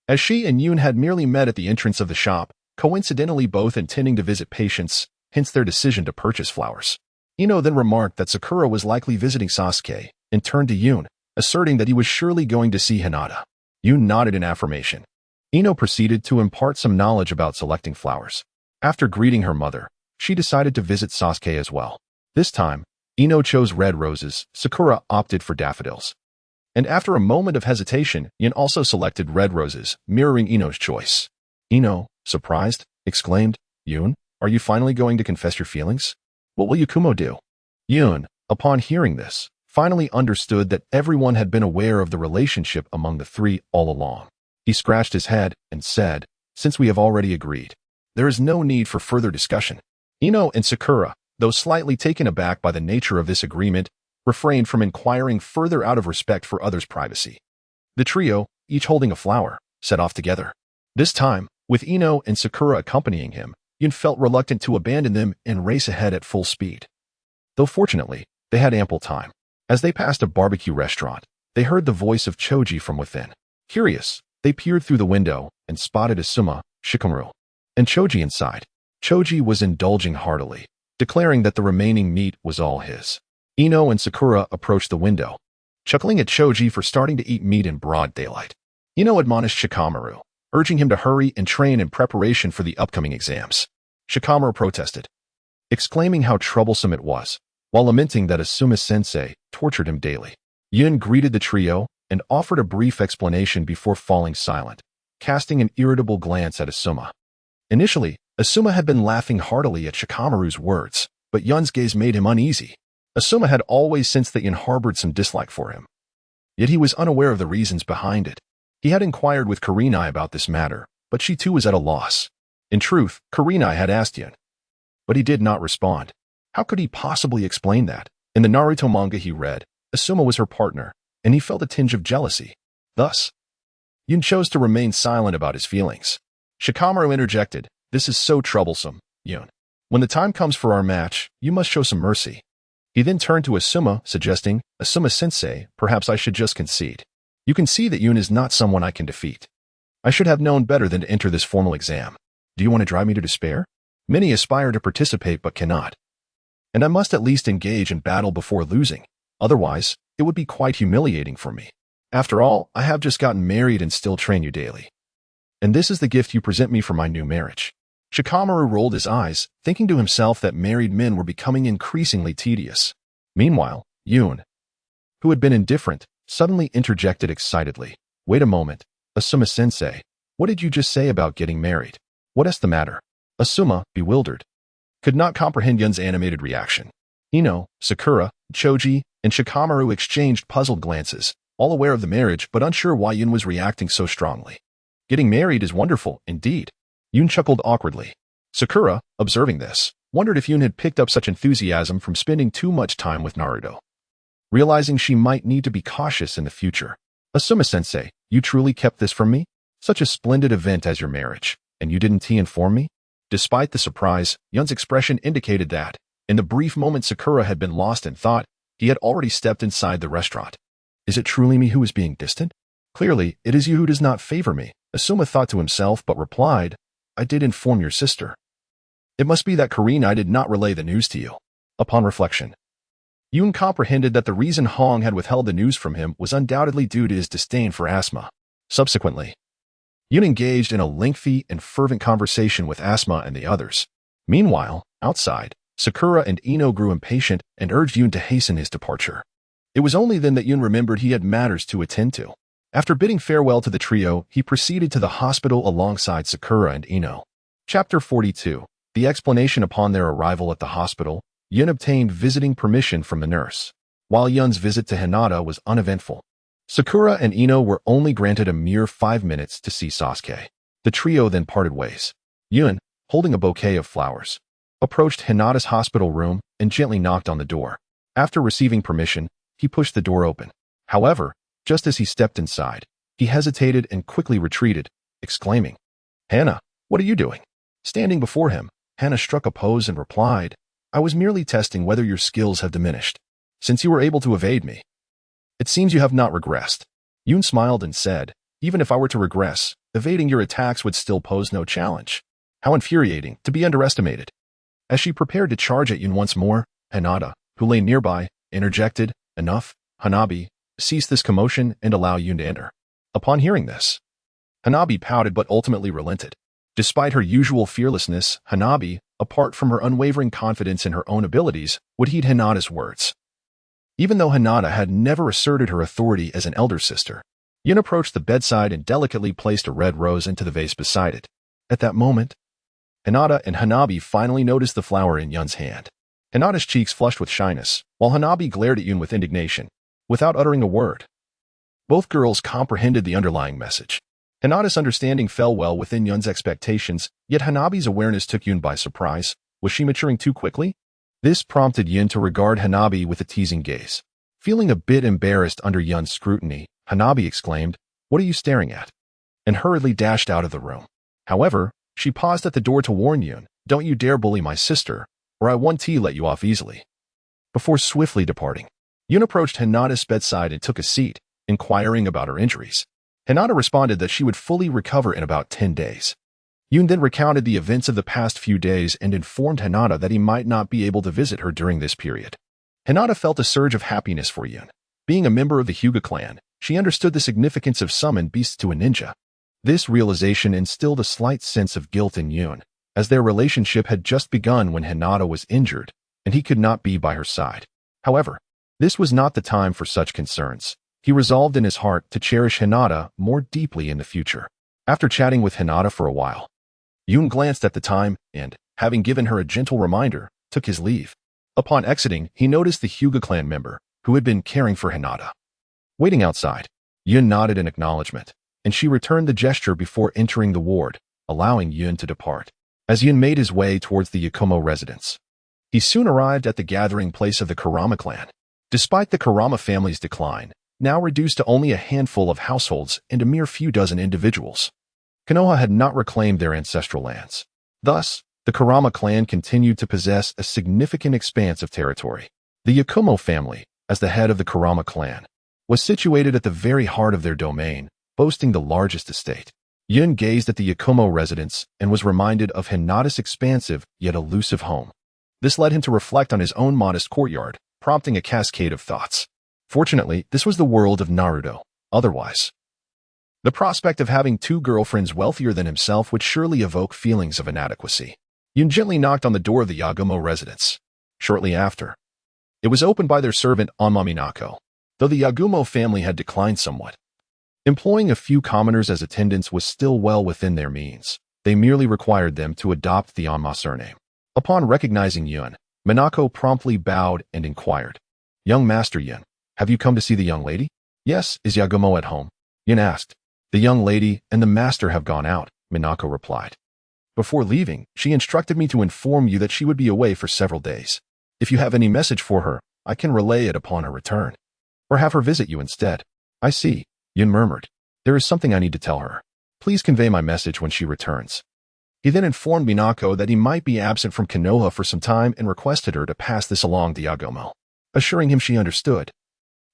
as she and Yun had merely met at the entrance of the shop, coincidentally both intending to visit patients, hence their decision to purchase flowers. Ino then remarked that Sakura was likely visiting Sasuke, and turned to Yun, asserting that he was surely going to see Hinata. Yun nodded in affirmation. Ino proceeded to impart some knowledge about selecting flowers. After greeting her mother, she decided to visit Sasuke as well. This time, Ino chose red roses, Sakura opted for daffodils. And after a moment of hesitation, Yun also selected red roses, mirroring Ino's choice. Ino, surprised, exclaimed, "Yun, are you finally going to confess your feelings? What will Yakumo do?" Yun, upon hearing this, finally understood that everyone had been aware of the relationship among the three all along. He scratched his head and said, "Since we have already agreed, there is no need for further discussion." Ino and Sakura, though slightly taken aback by the nature of this agreement, refrained from inquiring further out of respect for others' privacy. The trio, each holding a flower, set off together. This time, with Ino and Sakura accompanying him, Yun felt reluctant to abandon them and race ahead at full speed. Though fortunately, they had ample time. As they passed a barbecue restaurant, they heard the voice of Choji from within. Curious, they peered through the window and spotted Asuma, Shikamaru, and Choji inside. Choji was indulging heartily, declaring that the remaining meat was all his. Ino and Sakura approached the window, chuckling at Choji for starting to eat meat in broad daylight. Ino admonished Shikamaru, urging him to hurry and train in preparation for the upcoming exams. Shikamaru protested, exclaiming how troublesome it was, while lamenting that Asuma-sensei tortured him daily. Yun greeted the trio and offered a brief explanation before falling silent, casting an irritable glance at Asuma. Initially, Asuma had been laughing heartily at Shikamaru's words, but Yun's gaze made him uneasy. Asuma had always sensed that Yun harbored some dislike for him, yet he was unaware of the reasons behind it. He had inquired with Kurenai about this matter, but she too was at a loss. In truth, Kurenai had asked Yun, but he did not respond. How could he possibly explain that? In the Naruto manga he read, Asuma was her partner, and he felt a tinge of jealousy. Thus, Yun chose to remain silent about his feelings. Shikamaru interjected, "This is so troublesome, Yun. When the time comes for our match, you must show some mercy." He then turned to Asuma, suggesting, "Asuma-sensei, perhaps I should just concede. You can see that Yun is not someone I can defeat. I should have known better than to enter this formal exam. Do you want to drive me to despair? Many aspire to participate but cannot. And I must at least engage in battle before losing. Otherwise, it would be quite humiliating for me. After all, I have just gotten married and still train you daily. And this is the gift you present me for my new marriage." Shikamaru rolled his eyes, thinking to himself that married men were becoming increasingly tedious. Meanwhile, Yun, who had been indifferent, suddenly interjected excitedly, "Wait a moment, Asuma-sensei, what did you just say about getting married? What is the matter?" Asuma, bewildered, could not comprehend Yun's animated reaction. Ino, Sakura, Choji, and Shikamaru exchanged puzzled glances, all aware of the marriage but unsure why Yun was reacting so strongly. "Getting married is wonderful, indeed." Yun chuckled awkwardly. Sakura, observing this, wondered if Yun had picked up such enthusiasm from spending too much time with Naruto. Realizing she might need to be cautious in the future, "Asuma-sensei, you truly kept this from me? Such a splendid event as your marriage, and you didn't inform me?" Despite the surprise, Yun's expression indicated that, in the brief moment Sakura had been lost in thought, he had already stepped inside the restaurant. "Is it truly me who is being distant? Clearly, it is you who does not favor me," Asuma thought to himself but replied, "I did inform your sister. It must be that Kurenai did not relay the news to you." Upon reflection, Yun comprehended that the reason Hong had withheld the news from him was undoubtedly due to his disdain for Asuma. Subsequently, Yun engaged in a lengthy and fervent conversation with Asma and the others. Meanwhile, outside, Sakura and Ino grew impatient and urged Yun to hasten his departure. It was only then that Yun remembered he had matters to attend to. After bidding farewell to the trio, he proceeded to the hospital alongside Sakura and Ino. Chapter 42. The explanation. Upon their arrival at the hospital, Yun obtained visiting permission from the nurse. While Yun's visit to Hinata was uneventful, Sakura and Ino were only granted a mere 5 minutes to see Sasuke. The trio then parted ways. Yun, holding a bouquet of flowers, approached Hinata's hospital room and gently knocked on the door. After receiving permission, he pushed the door open. However, just as he stepped inside, he hesitated and quickly retreated, exclaiming, "Hana, what are you doing?" Standing before him, Hana struck a pose and replied, "I was merely testing whether your skills have diminished, since you were able to evade me. It seems you have not regressed." Yun smiled and said, "Even if I were to regress, evading your attacks would still pose no challenge. How infuriating to be underestimated." As she prepared to charge at Yun once more, Hinata, who lay nearby, interjected, "Enough, Hanabi, cease this commotion and allow Yun to enter." Upon hearing this, Hanabi pouted but ultimately relented. Despite her usual fearlessness, Hanabi, apart from her unwavering confidence in her own abilities, would heed Hinata's words. Even though Hinata had never asserted her authority as an elder sister, Yun approached the bedside and delicately placed a red rose into the vase beside it. At that moment, Hinata and Hanabi finally noticed the flower in Yun's hand. Hinata's cheeks flushed with shyness, while Hanabi glared at Yun with indignation, without uttering a word. Both girls comprehended the underlying message. Hinata's understanding fell well within Yun's expectations, yet Hanabi's awareness took Yun by surprise. Was she maturing too quickly? This prompted Yun to regard Hanabi with a teasing gaze. Feeling a bit embarrassed under Yun's scrutiny, Hanabi exclaimed, "What are you staring at?" and hurriedly dashed out of the room. However, she paused at the door to warn Yun, "Don't you dare bully my sister, or I won't let you off easily." Before swiftly departing, Yun approached Hinata's bedside and took a seat, inquiring about her injuries. Hinata responded that she would fully recover in about 10 days. Yun then recounted the events of the past few days and informed Hinata that he might not be able to visit her during this period. Hinata felt a surge of happiness for Yun. Being a member of the Hyuga clan, she understood the significance of summoned beasts to a ninja. This realization instilled a slight sense of guilt in Yun, as their relationship had just begun when Hinata was injured, and he could not be by her side. However, this was not the time for such concerns. He resolved in his heart to cherish Hinata more deeply in the future. After chatting with Hinata for a while, Yun glanced at the time and, having given her a gentle reminder, took his leave. Upon exiting, he noticed the Hyuga clan member, who had been caring for Hinata. Waiting outside, Yun nodded in acknowledgement, and she returned the gesture before entering the ward, allowing Yun to depart. As Yun made his way towards the Yakumo residence, he soon arrived at the gathering place of the Kurama clan. Despite the Kurama family's decline, now reduced to only a handful of households and a mere few dozen individuals, Konoha had not reclaimed their ancestral lands. Thus, the Kurama clan continued to possess a significant expanse of territory. The Yakumo family, as the head of the Kurama clan, was situated at the very heart of their domain, boasting the largest estate. Yun gazed at the Yakumo residence and was reminded of Hinata's expansive yet elusive home. This led him to reflect on his own modest courtyard, prompting a cascade of thoughts. Fortunately, this was the world of Naruto. Otherwise, the prospect of having 2 girlfriends wealthier than himself would surely evoke feelings of inadequacy. Yun gently knocked on the door of the Yagumo residence. Shortly after, it was opened by their servant Onma Minako. Though the Yagumo family had declined somewhat, employing a few commoners as attendants was still well within their means. They merely required them to adopt the Onma surname. Upon recognizing Yun, Minako promptly bowed and inquired, "Young Master Yun, have you come to see the young lady?" "Yes, is Yagumo at home?" Yun asked. "The young lady and the master have gone out," Minako replied. "Before leaving, she instructed me to inform you that she would be away for several days. If you have any message for her, I can relay it upon her return. Or have her visit you instead." "I see," Yun murmured. "There is something I need to tell her. Please convey my message when she returns." He then informed Minako that he might be absent from Konoha for some time and requested her to pass this along to Yagumo, assuring him she understood.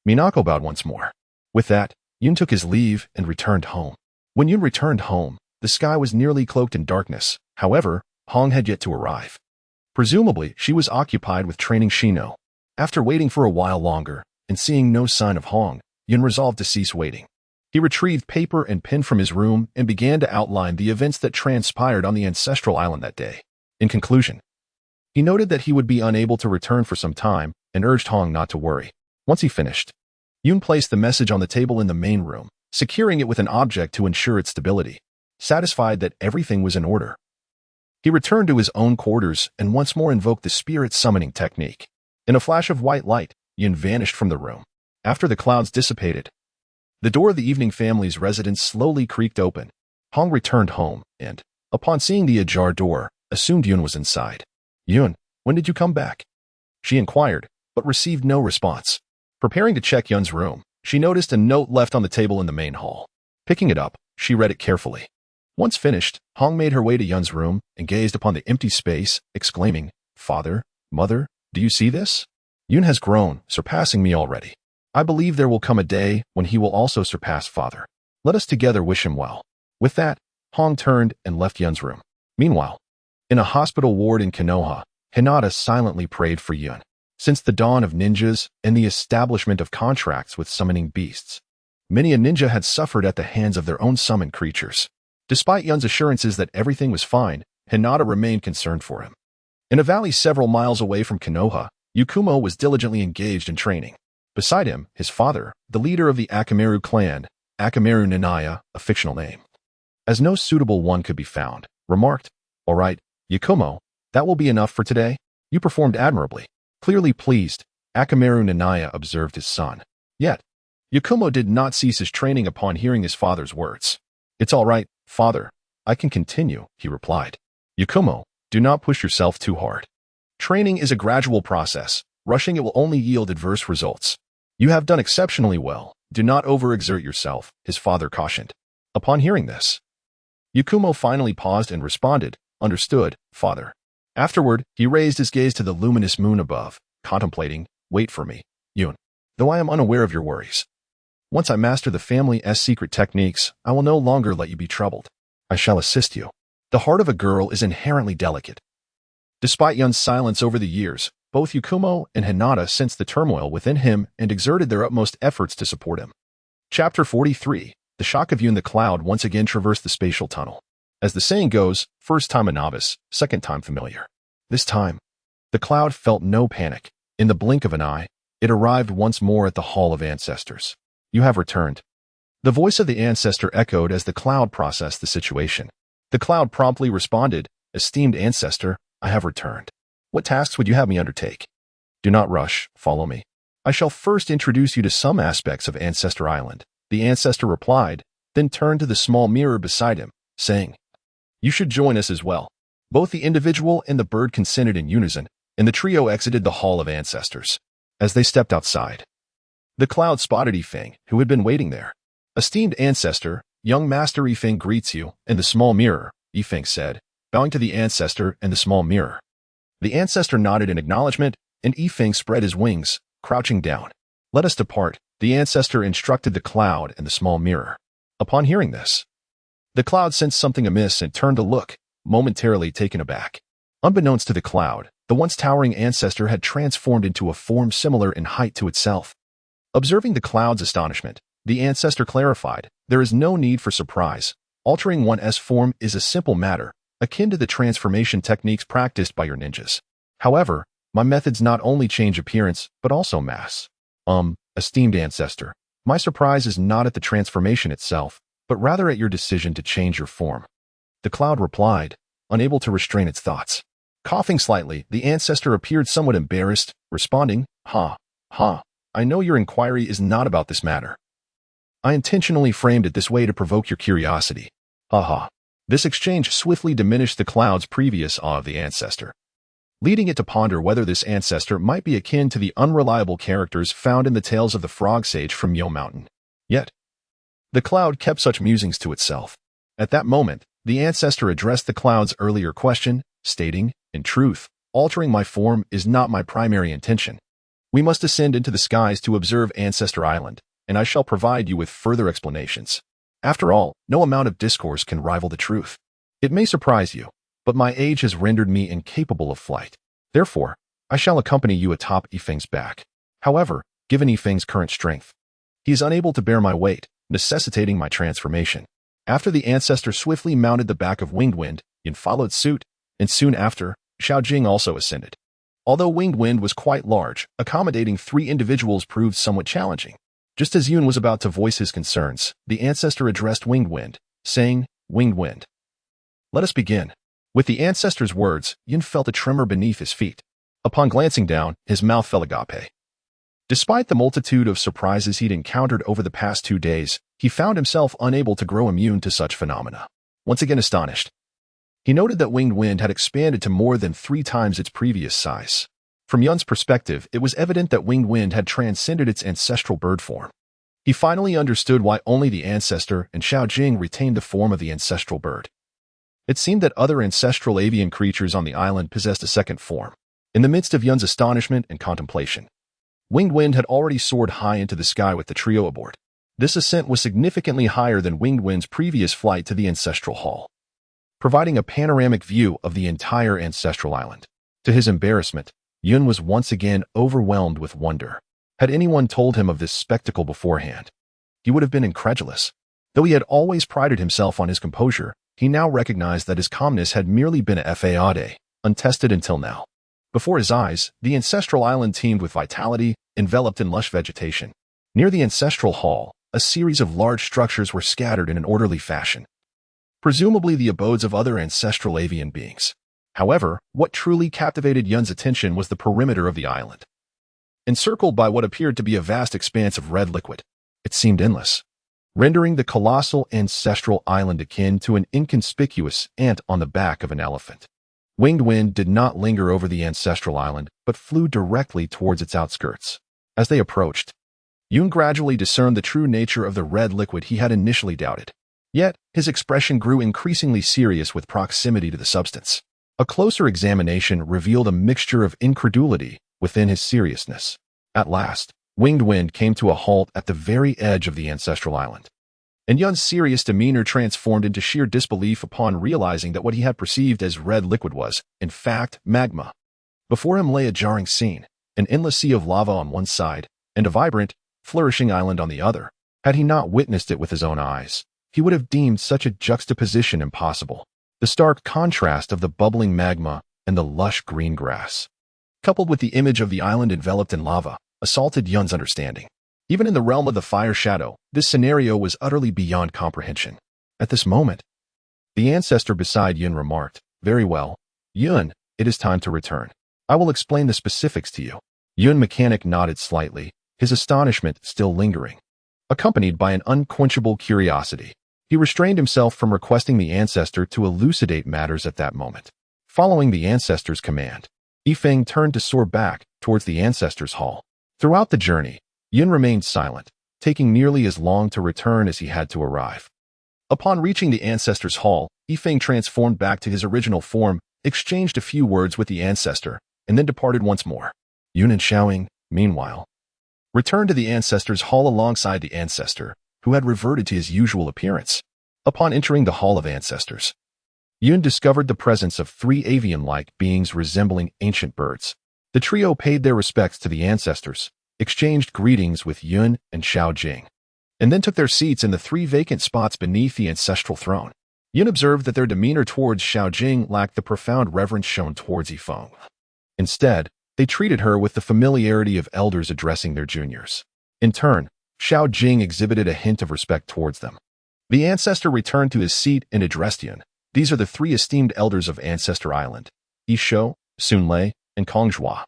Minako bowed once more. With that, Yun took his leave and returned home. When Yun returned home, the sky was nearly cloaked in darkness. However, Hong had yet to arrive. Presumably, she was occupied with training Shino. After waiting for a while longer and seeing no sign of Hong, Yun resolved to cease waiting. He retrieved paper and pen from his room and began to outline the events that transpired on the ancestral island that day. In conclusion, he noted that he would be unable to return for some time and urged Hong not to worry. Once he finished, Yoon placed the message on the table in the main room, securing it with an object to ensure its stability. Satisfied that everything was in order, he returned to his own quarters and once more invoked the spirit summoning technique. In a flash of white light, Yoon vanished from the room. After the clouds dissipated, the door of the evening family's residence slowly creaked open. Hong returned home and, upon seeing the ajar door, assumed Yoon was inside. "Yoon, when did you come back?" she inquired, but received no response. Preparing to check Yoon's room, she noticed a note left on the table in the main hall. Picking it up, she read it carefully. Once finished, Hong made her way to Yoon's room and gazed upon the empty space, exclaiming, "Father, Mother, do you see this? Yoon has grown, surpassing me already. I believe there will come a day when he will also surpass Father. Let us together wish him well." With that, Hong turned and left Yoon's room. Meanwhile, in a hospital ward in Konoha, Hinata silently prayed for Yoon. Since the dawn of ninjas and the establishment of contracts with summoning beasts, many a ninja had suffered at the hands of their own summoned creatures. Despite Yoon's assurances that everything was fine, Hinata remained concerned for him. In a valley several miles away from Konoha, Yukumo was diligently engaged in training. Beside him, his father, the leader of the Akamaru clan, Akamaru Nanaya, a fictional name. As no suitable one could be found, remarked, "All right, Yukumo, that will be enough for today. You performed admirably." Clearly pleased, Akamaru Nanaya observed his son. Yet, Yukumo did not cease his training upon hearing his father's words. "It's all right, Father. I can continue," he replied. "Yukumo, do not push yourself too hard. Training is a gradual process. Rushing it will only yield adverse results. You have done exceptionally well. Do not overexert yourself," his father cautioned. Upon hearing this, Yukumo finally paused and responded, "Understood, Father." Afterward, he raised his gaze to the luminous moon above, contemplating, "Wait for me, Yoon. Though I am unaware of your worries. Once I master the family's secret techniques, I will no longer let you be troubled. I shall assist you." The heart of a girl is inherently delicate. Despite Yoon's silence over the years, both Yukumo and Hinata sensed the turmoil within him and exerted their utmost efforts to support him. Chapter 43. The shock of Yoon. The cloud once again traversed the spatial tunnel. As the saying goes, first time a novice, second time familiar. This time, the cloud felt no panic. In the blink of an eye, it arrived once more at the Hall of Ancestors. "You have returned." The voice of the ancestor echoed as the cloud processed the situation. The cloud promptly responded, "Esteemed ancestor, I have returned. What tasks would you have me undertake?" "Do not rush, follow me. I shall first introduce you to some aspects of Ancestor Island," the ancestor replied, then turned to the small mirror beside him, saying, "You should join us as well." Both the individual and the bird consented in unison, and the trio exited the Hall of Ancestors. As they stepped outside, the cloud spotted Yifeng, who had been waiting there. "Esteemed ancestor, young master Yifeng greets you," in the small mirror, Yifeng said, bowing to the ancestor and the small mirror. The ancestor nodded in acknowledgement, and Yifeng spread his wings, crouching down. "Let us depart," the ancestor instructed the cloud and the small mirror. Upon hearing this, the cloud sensed something amiss and turned to look, momentarily taken aback. Unbeknownst to the cloud, the once towering ancestor had transformed into a form similar in height to itself. Observing the cloud's astonishment, the ancestor clarified, "There is no need for surprise. Altering one's form is a simple matter, akin to the transformation techniques practiced by your ninjas. However, my methods not only change appearance, but also mass. Esteemed ancestor, my surprise is not at the transformation itself, but rather at your decision to change your form." The cloud replied, unable to restrain its thoughts. Coughing slightly, the ancestor appeared somewhat embarrassed, responding, Ha, I know your inquiry is not about this matter. I intentionally framed it this way to provoke your curiosity. Ha. This exchange swiftly diminished the cloud's previous awe of the ancestor, leading it to ponder whether this ancestor might be akin to the unreliable characters found in the tales of the frog sage from Yo Mountain. Yet, the cloud kept such musings to itself. At that moment, the ancestor addressed the cloud's earlier question, stating, "In truth, altering my form is not my primary intention. We must ascend into the skies to observe Ancestor Island, and I shall provide you with further explanations. After all, no amount of discourse can rival the truth. It may surprise you, but my age has rendered me incapable of flight. Therefore, I shall accompany you atop Yifeng's back. However, given Yifeng's current strength, he is unable to bear my weight, necessitating my transformation. After the ancestor swiftly mounted the back of Winged Wind, Yun followed suit, and soon after, Xiaojing also ascended. Although Winged Wind was quite large, accommodating 3 individuals proved somewhat challenging. Just as Yun was about to voice his concerns, the ancestor addressed Winged Wind, saying, "Winged Wind, let us begin." With the ancestor's words, Yun felt a tremor beneath his feet. Upon glancing down, his mouth fell agape. Despite the multitude of surprises he'd encountered over the past 2 days, he found himself unable to grow immune to such phenomena. Once again astonished, he noted that Winged Wind had expanded to more than 3 times its previous size. From Yun's perspective, it was evident that Winged Wind had transcended its ancestral bird form. He finally understood why only the ancestor and Xiaojing retained the form of the ancestral bird. It seemed that other ancestral avian creatures on the island possessed a second form. In the midst of Yun's astonishment and contemplation, Winged Wind had already soared high into the sky with the trio aboard. This ascent was significantly higher than Winged Wind's previous flight to the ancestral hall, providing a panoramic view of the entire ancestral island. To his embarrassment, Yun was once again overwhelmed with wonder. Had anyone told him of this spectacle beforehand, he would have been incredulous. Though he had always prided himself on his composure, he now recognized that his calmness had merely been a fade, untested until now. Before his eyes, the ancestral island teemed with vitality, enveloped in lush vegetation. Near the ancestral hall, a series of large structures were scattered in an orderly fashion, presumably the abodes of other ancestral avian beings. However, what truly captivated Yun's attention was the perimeter of the island. Encircled by what appeared to be a vast expanse of red liquid, it seemed endless, rendering the colossal ancestral island akin to an inconspicuous ant on the back of an elephant. Winged Wind did not linger over the ancestral island, but flew directly towards its outskirts. As they approached, Yun gradually discerned the true nature of the red liquid he had initially doubted. Yet, his expression grew increasingly serious with proximity to the substance. A closer examination revealed a mixture of incredulity within his seriousness. At last, Winged Wind came to a halt at the very edge of the ancestral island, and Yun's serious demeanor transformed into sheer disbelief upon realizing that what he had perceived as red liquid was, in fact, magma. Before him lay a jarring scene, an endless sea of lava on one side, and a vibrant, flourishing island on the other. Had he not witnessed it with his own eyes, he would have deemed such a juxtaposition impossible. The stark contrast of the bubbling magma and the lush green grass, coupled with the image of the island enveloped in lava, assaulted Yun's understanding. Even in the realm of the fire shadow, this scenario was utterly beyond comprehension. At this moment, the ancestor beside Yun remarked, "Very well, Yun, it is time to return. I will explain the specifics to you." Yun mechanic nodded slightly, his astonishment still lingering, accompanied by an unquenchable curiosity. He restrained himself from requesting the ancestor to elucidate matters at that moment. Following the ancestor's command, Yifeng turned to soar back towards the ancestor's hall. Throughout the journey, Yun remained silent, taking nearly as long to return as he had to arrive. Upon reaching the ancestor's hall, Yifeng transformed back to his original form, exchanged a few words with the ancestor, and then departed once more. Yun and Xiaoying, meanwhile, returned to the ancestor's hall alongside the ancestor, who had reverted to his usual appearance. Upon entering the Hall of Ancestors, Yun discovered the presence of 3 avian-like beings resembling ancient birds. The trio paid their respects to the ancestors, exchanged greetings with Yun and Xiaojing, and then took their seats in the 3 vacant spots beneath the ancestral throne. Yun observed that their demeanor towards Xiaojing lacked the profound reverence shown towards Yifeng. Instead, they treated her with the familiarity of elders addressing their juniors. In turn, Xiaojing exhibited a hint of respect towards them. The ancestor returned to his seat and addressed Yun. "These are the 3 esteemed elders of Ancestor Island, Yishou, Sunlei, and Kongzhua.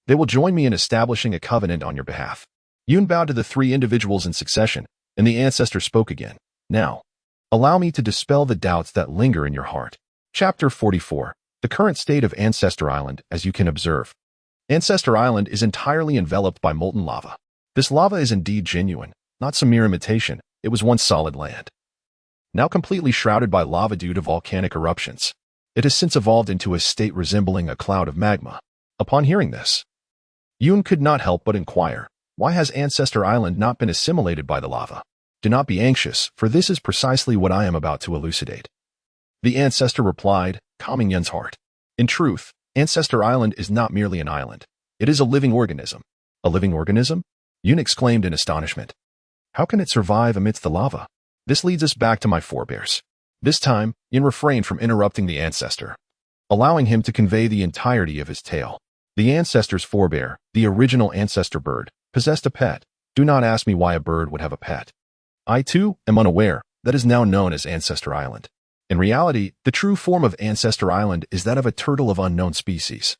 They will join me in establishing a covenant on your behalf." Yun bowed to the 3 individuals in succession, and the ancestor spoke again. "Now, allow me to dispel the doubts that linger in your heart." Chapter 44. The current state of Ancestor Island. As you can observe, Ancestor Island is entirely enveloped by molten lava. This lava is indeed genuine, not some mere imitation. It was once solid land, now completely shrouded by lava due to volcanic eruptions. It has since evolved into a state resembling a cloud of magma. Upon hearing this, Yun could not help but inquire, why has Ancestor Island not been assimilated by the lava? Do not be anxious, for this is precisely what I am about to elucidate. The ancestor replied, calming Yun's heart. In truth, Ancestor Island is not merely an island. It is a living organism. A living organism? Yun exclaimed in astonishment. How can it survive amidst the lava? This leads us back to my forebears. This time, Yin refrained from interrupting the ancestor, allowing him to convey the entirety of his tale. The ancestor's forebear, the original ancestor bird, possessed a pet. Do not ask me why a bird would have a pet. I, too, am unaware. That is now known as Ancestor Island. In reality, the true form of Ancestor Island is that of a turtle of unknown species,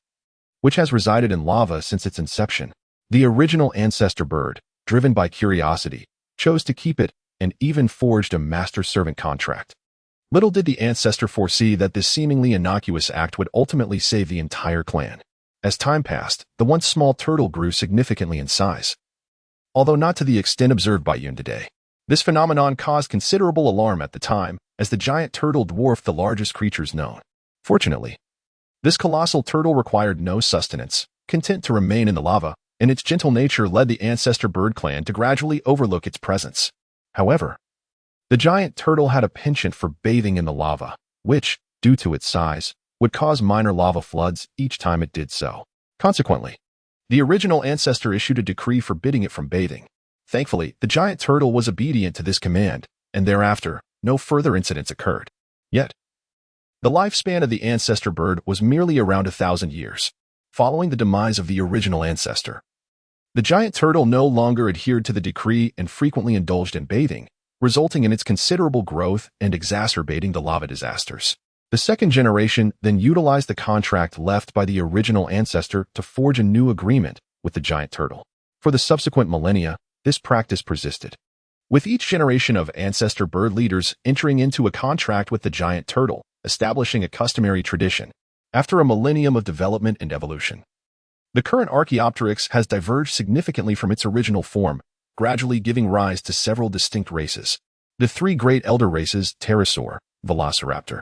which has resided in lava since its inception. The original ancestor bird, driven by curiosity, chose to keep it and even forged a master-servant contract. Little did the ancestor foresee that this seemingly innocuous act would ultimately save the entire clan. As time passed, the once small turtle grew significantly in size, although not to the extent observed by Yun today. This phenomenon caused considerable alarm at the time, as the giant turtle dwarfed the largest creatures known. Fortunately, this colossal turtle required no sustenance, content to remain in the lava, and its gentle nature led the ancestor bird clan to gradually overlook its presence. However, the giant turtle had a penchant for bathing in the lava, which, due to its size, would cause minor lava floods each time it did so. Consequently, the original ancestor issued a decree forbidding it from bathing. Thankfully, the giant turtle was obedient to this command, and thereafter, no further incidents occurred. Yet, the lifespan of the ancestor bird was merely around 1,000 years. Following the demise of the original ancestor, the giant turtle no longer adhered to the decree and frequently indulged in bathing, resulting in its considerable growth and exacerbating the lava disasters. The second generation then utilized the contract left by the original ancestor to forge a new agreement with the giant turtle. For the subsequent millennia, this practice persisted, with each generation of ancestor bird leaders entering into a contract with the giant turtle, establishing a customary tradition. After a millennium of development and evolution, the current Archaeopteryx has diverged significantly from its original form, gradually giving rise to several distinct races. The three great elder races, Pterosaur, Velociraptor,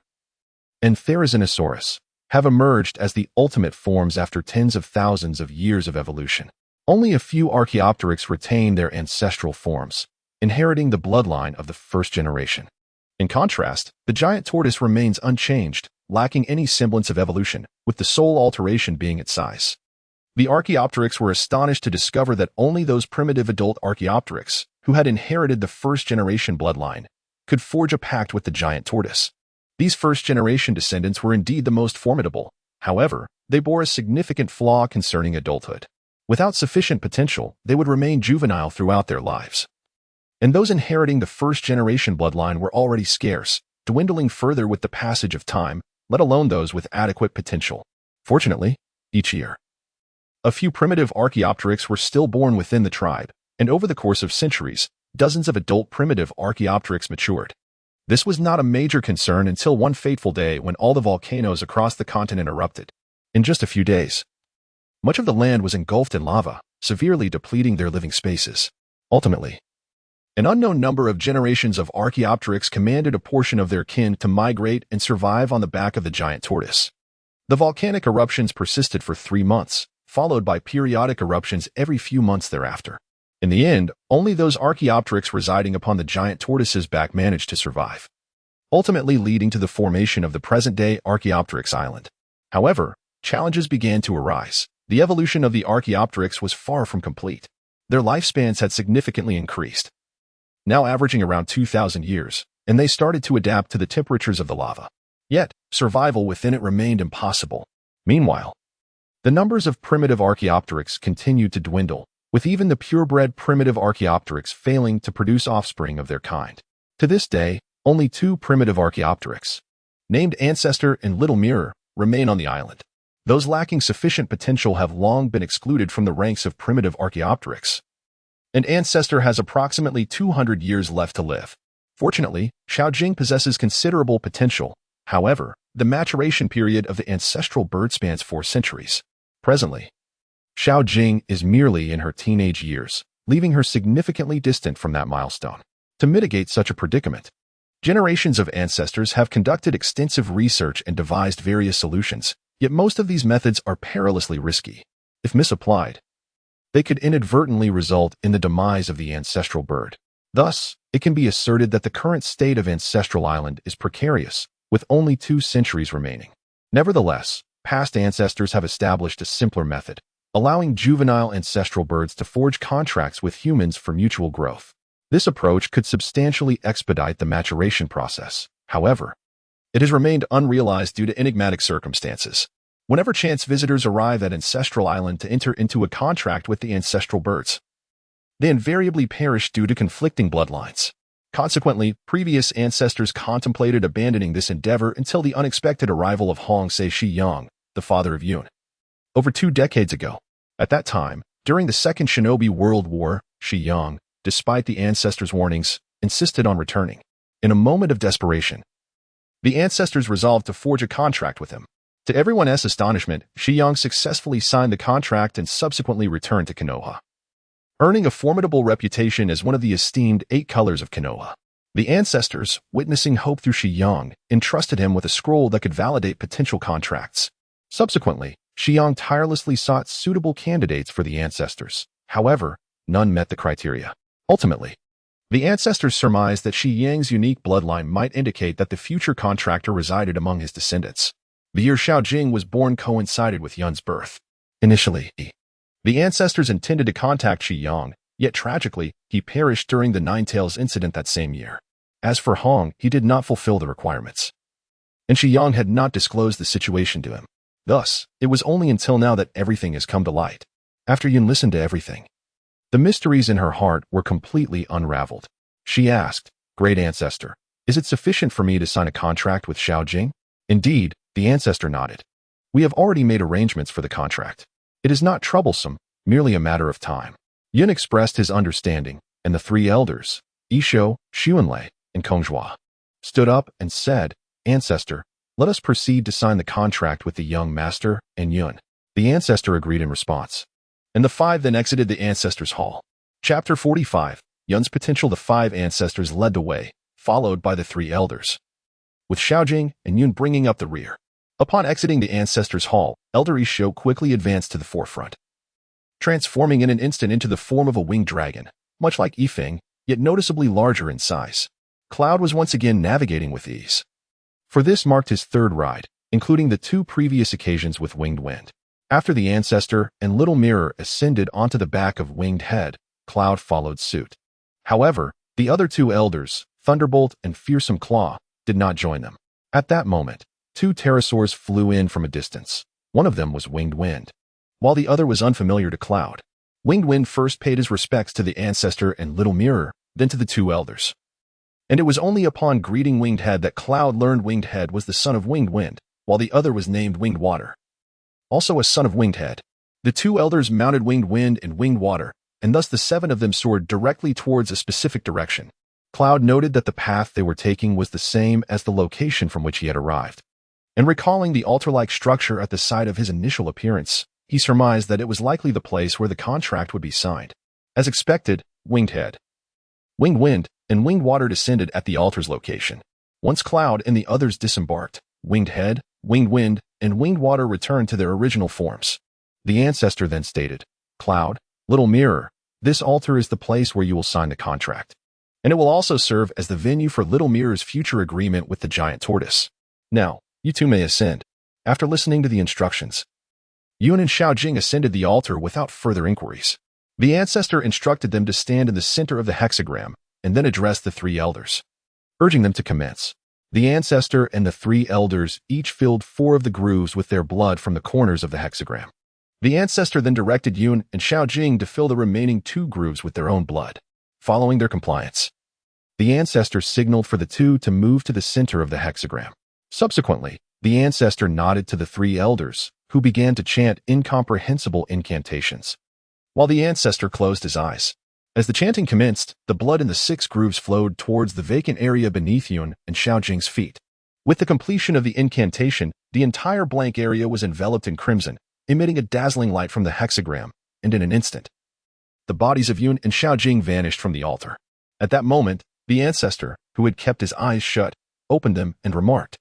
and Therizinosaurus, have emerged as the ultimate forms after tens of thousands of years of evolution. Only a few Archaeopteryx retain their ancestral forms, inheriting the bloodline of the first generation. In contrast, the giant tortoise remains unchanged, lacking any semblance of evolution, with the sole alteration being its size. The Archaeopteryx were astonished to discover that only those primitive adult Archaeopteryx, who had inherited the first-generation bloodline, could forge a pact with the giant tortoise. These first-generation descendants were indeed the most formidable. However, they bore a significant flaw concerning adulthood. Without sufficient potential, they would remain juvenile throughout their lives. And those inheriting the first-generation bloodline were already scarce, dwindling further with the passage of time, let alone those with adequate potential. Fortunately, each year, a few primitive Archaeopteryx were still born within the tribe, and over the course of centuries, dozens of adult primitive Archaeopteryx matured. This was not a major concern until one fateful day when all the volcanoes across the continent erupted. In just a few days, much of the land was engulfed in lava, severely depleting their living spaces. Ultimately, an unknown number of generations of Archaeopteryx commanded a portion of their kin to migrate and survive on the back of the giant tortoise. The volcanic eruptions persisted for 3 months, followed by periodic eruptions every few months thereafter. In the end, only those Archaeopteryx residing upon the giant tortoise's back managed to survive, ultimately leading to the formation of the present-day Archaeopteryx Island. However, challenges began to arise. The evolution of the Archaeopteryx was far from complete. Their lifespans had significantly increased, now averaging around 2,000 years, and they started to adapt to the temperatures of the lava. Yet, survival within it remained impossible. Meanwhile, the numbers of primitive Archaeopteryx continued to dwindle, with even the purebred primitive Archaeopteryx failing to produce offspring of their kind. To this day, only 2 primitive Archaeopteryx, named Ancestor and Little Mirror, remain on the island. Those lacking sufficient potential have long been excluded from the ranks of primitive Archaeopteryx, and Ancestor has approximately 200 years left to live. Fortunately, Xiaojing possesses considerable potential. However, the maturation period of the ancestral bird spans 4 centuries. Presently, Xiaojing is merely in her teenage years, leaving her significantly distant from that milestone. To mitigate such a predicament, generations of ancestors have conducted extensive research and devised various solutions, yet most of these methods are perilously risky. If misapplied, they could inadvertently result in the demise of the ancestral bird. Thus, it can be asserted that the current state of Ancestral Island is precarious, with only 2 centuries remaining. Nevertheless, past ancestors have established a simpler method, allowing juvenile ancestral birds to forge contracts with humans for mutual growth. This approach could substantially expedite the maturation process. However, it has remained unrealized due to enigmatic circumstances. Whenever chance visitors arrive at Ancestral Island to enter into a contract with the ancestral birds, they invariably perish due to conflicting bloodlines. Consequently, previous ancestors contemplated abandoning this endeavor until the unexpected arrival of Hong Se-shi-yang, the father of Yun, over 2 decades ago. At that time, during the Second Shinobi World War, Shi-yang, despite the ancestors' warnings, insisted on returning. In a moment of desperation, the ancestors resolved to forge a contract with him. To everyone else's astonishment, Shi-yang successfully signed the contract and subsequently returned to Konoha, earning a formidable reputation as one of the esteemed 8 colors of Konoha. The ancestors, witnessing hope through Shi-yang, entrusted him with a scroll that could validate potential contracts. Subsequently, Shi-yang tirelessly sought suitable candidates for the ancestors. However, none met the criteria. Ultimately, the ancestors surmised that Shi-yang's unique bloodline might indicate that the future contractor resided among his descendants. The year Xiaojing was born coincided with Yun's birth. Initially, the ancestors intended to contact Shi-yang, yet tragically, he perished during the Nine-Tails incident that same year. As for Hong, he did not fulfill the requirements, and Shi-yang had not disclosed the situation to him. Thus, it was only until now that everything has come to light. After Yun listened to everything, the mysteries in her heart were completely unraveled. She asked, "Great Ancestor, is it sufficient for me to sign a contract with Xiaojing?" Indeed, the ancestor nodded. "We have already made arrangements for the contract. It is not troublesome, merely a matter of time." Yun expressed his understanding, and the 3 elders, Isho, Xuanlei, and Kongjua, stood up and said, "Ancestor, let us proceed to sign the contract with the young master and Yun." The ancestor agreed in response, and the 5 then exited the ancestors' hall. Chapter 45, Yun's potential. The 5 ancestors led the way, followed by the 3 elders, with Xiaojing and Yun bringing up the rear. Upon exiting the ancestors' hall, Elder Isho quickly advanced to the forefront, transforming in an instant into the form of a winged dragon, much like Yifeng, yet noticeably larger in size. Cloud was once again navigating with ease, for this marked his 3rd ride, including the 2 previous occasions with Winged Wind. After the ancestor and Little Mirror ascended onto the back of Winged Head, Cloud followed suit. However, the other 2 elders, Thunderbolt and Fearsome Claw, did not join them. At that moment, 2 pterosaurs flew in from a distance. One of them was Winged Wind, while the other was unfamiliar to Cloud. Winged Wind first paid his respects to the ancestor and Little Mirror, then to the 2 elders. And it was only upon greeting Winged Head that Cloud learned Winged Head was the son of Winged Wind, while the other was named Winged Water, also a son of Winged Head. The 2 elders mounted Winged Wind and Winged Water, and thus the 7 of them soared directly towards a specific direction. Cloud noted that the path they were taking was the same as the location from which he had arrived, and recalling the altar-like structure at the site of his initial appearance, he surmised that it was likely the place where the contract would be signed. As expected, Winged Head, Winged Wind, and Winged Water descended at the altar's location. Once Cloud and the others disembarked, Winged Head, Winged Wind, and Winged Water returned to their original forms. The ancestor then stated, "Cloud, Little Mirror, this altar is the place where you will sign the contract, and it will also serve as the venue for Little Mirror's future agreement with the giant tortoise. Now, you 2 may ascend." After listening to the instructions, Yun and Xiaojing ascended the altar without further inquiries. The ancestor instructed them to stand in the center of the hexagram, and then addressed the 3 elders, urging them to commence. The ancestor and the 3 elders each filled 4 of the grooves with their blood from the corners of the hexagram. The ancestor then directed Yun and Xiaojing to fill the remaining 2 grooves with their own blood. Following their compliance, the ancestor signaled for the 2 to move to the center of the hexagram. Subsequently, the ancestor nodded to the 3 elders, who began to chant incomprehensible incantations, while the ancestor closed his eyes. As the chanting commenced, the blood in the 6 grooves flowed towards the vacant area beneath Yun and Xiaojing's feet. With the completion of the incantation, the entire blank area was enveloped in crimson, emitting a dazzling light from the hexagram, and in an instant, the bodies of Yun and Xiaojing vanished from the altar. At that moment, the ancestor, who had kept his eyes shut, opened them and remarked,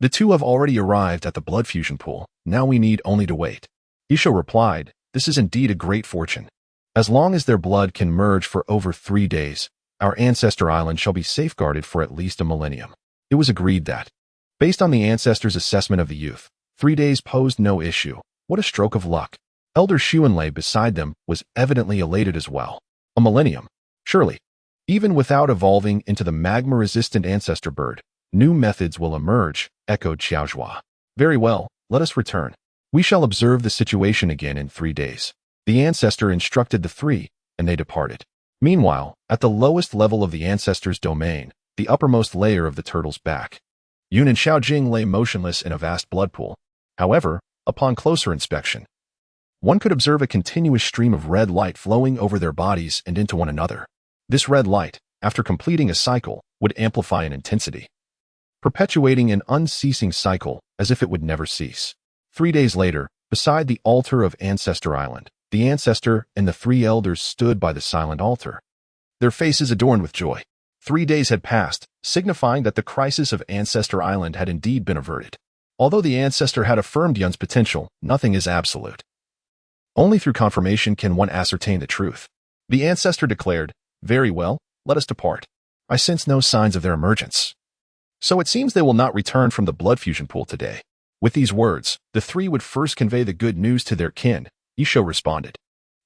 "The 2 have already arrived at the blood fusion pool. Now we need only to wait." Isho replied, "This is indeed a great fortune. As long as their blood can merge for over 3 days, our ancestor island shall be safeguarded for at least a millennium." It was agreed that, based on the ancestors' assessment of the youth, 3 days posed no issue. What a stroke of luck. Elder Xuanlei beside them was evidently elated as well. A millennium. Surely, Even without evolving into the magma-resistant ancestor bird, new methods will emerge, echoed Xiaozhua. Very well, let us return. We shall observe the situation again in 3 days. The ancestor instructed the three, and they departed. Meanwhile, at the lowest level of the ancestor's domain, the uppermost layer of the turtle's back, Yun and Xiaojing lay motionless in a vast blood pool. However, upon closer inspection, one could observe a continuous stream of red light flowing over their bodies and into one another. This red light, after completing a cycle, would amplify in intensity, perpetuating an unceasing cycle as if it would never cease. 3 days later, beside the altar of Ancestor Island, the ancestor and the three elders stood by the silent altar, their faces adorned with joy. 3 days had passed, signifying that the crisis of Ancestor Island had indeed been averted. Although the ancestor had affirmed Yun's potential, nothing is absolute. Only through confirmation can one ascertain the truth. The ancestor declared, "Very well, let us depart. I sense no signs of their emergence. So it seems they will not return from the blood fusion pool today." With these words, the three would first convey the good news to their kin, Isho responded.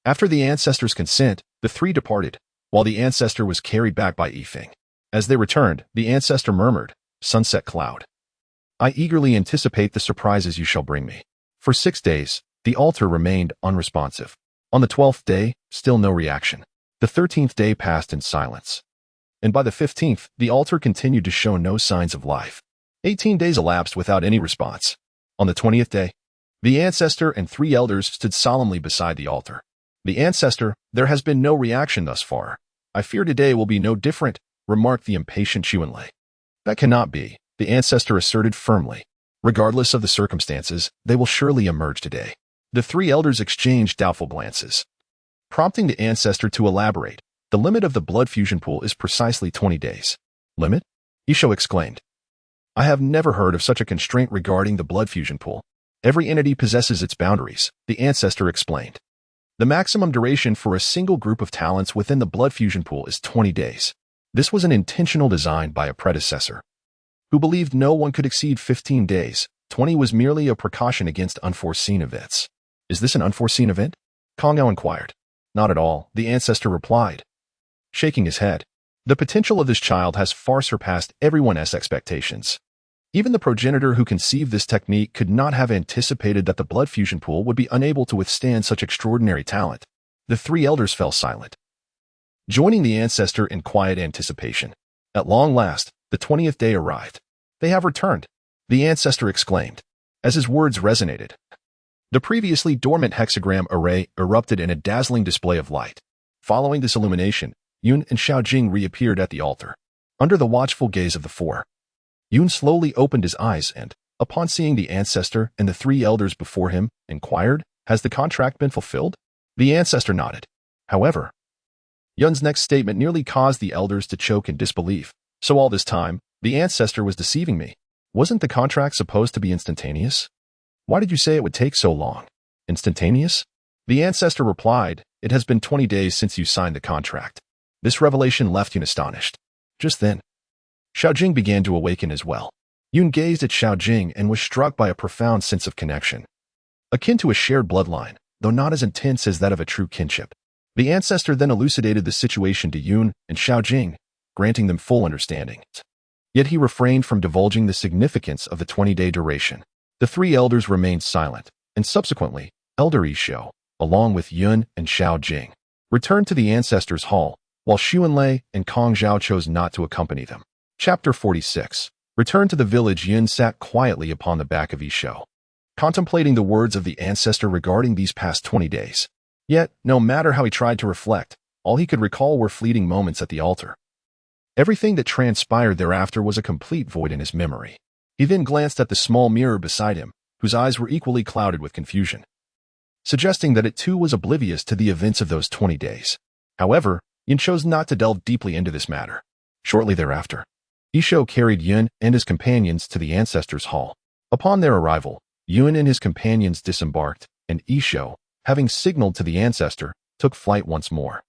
After the ancestor's consent, the three departed, while the ancestor was carried back by Yifeng. As they returned, the ancestor murmured, "Sunset cloud. I eagerly anticipate the surprises you shall bring me." For 6 days, the altar remained unresponsive. On the 12th day, still no reaction. The 13th day passed in silence. And by the 15th, the altar continued to show no signs of life. 18 days elapsed without any response. On the 20th day, the ancestor and three elders stood solemnly beside the altar. The ancestor, "There has been no reaction thus far. I fear today will be no different," remarked the impatient Xuanlei. "That cannot be," the ancestor asserted firmly. "Regardless of the circumstances, they will surely emerge today." The three elders exchanged doubtful glances, prompting the ancestor to elaborate. "The limit of the blood fusion pool is precisely 20 days. Limit? Isho exclaimed. "I have never heard of such a constraint regarding the blood fusion pool. Every entity possesses its boundaries," the ancestor explained. "The maximum duration for a single group of talents within the blood fusion pool is 20 days. This was an intentional design by a predecessor, who believed no one could exceed 15 days. 20 was merely a precaution against unforeseen events." "Is this an unforeseen event?" Kongyao inquired. "Not at all," the ancestor replied, shaking his head. "The potential of this child has far surpassed everyone's expectations. Even the progenitor who conceived this technique could not have anticipated that the blood fusion pool would be unable to withstand such extraordinary talent." The three elders fell silent, joining the ancestor in quiet anticipation. At long last, the 20th day arrived. "They have returned," the ancestor exclaimed. As his words resonated, the previously dormant hexagram array erupted in a dazzling display of light. Following this illumination, Yun and Xiaojing reappeared at the altar. Under the watchful gaze of the four, Yun slowly opened his eyes and, upon seeing the ancestor and the three elders before him, inquired, "Has the contract been fulfilled?" The ancestor nodded. However, Yun's next statement nearly caused the elders to choke in disbelief. "So all this time, the ancestor was deceiving me. Wasn't the contract supposed to be instantaneous? Why did you say it would take so long?" "Instantaneous?" the ancestor replied. "It has been 20 days since you signed the contract." This revelation left Yun astonished. Just then, Xiaojing began to awaken as well. Yun gazed at Xiaojing and was struck by a profound sense of connection, akin to a shared bloodline, though not as intense as that of a true kinship. The ancestor then elucidated the situation to Yun and Xiaojing, granting them full understanding. Yet he refrained from divulging the significance of the 20-day duration. The three elders remained silent, and subsequently, Elder Isho, along with Yun and Xiaojing, returned to the ancestors' hall, while Xuanlei and Kong Zhao chose not to accompany them. Chapter 46. Returned to the village, Yun sat quietly upon the back of Isho, contemplating the words of the ancestor regarding these past 20 days. Yet, no matter how he tried to reflect, all he could recall were fleeting moments at the altar. Everything that transpired thereafter was a complete void in his memory. He then glanced at the small mirror beside him, whose eyes were equally clouded with confusion, suggesting that it too was oblivious to the events of those 20 days. However, Yun chose not to delve deeply into this matter. Shortly thereafter, Isho carried Yun and his companions to the ancestors' hall. Upon their arrival, Yun and his companions disembarked, and Isho, having signaled to the ancestor, took flight once more.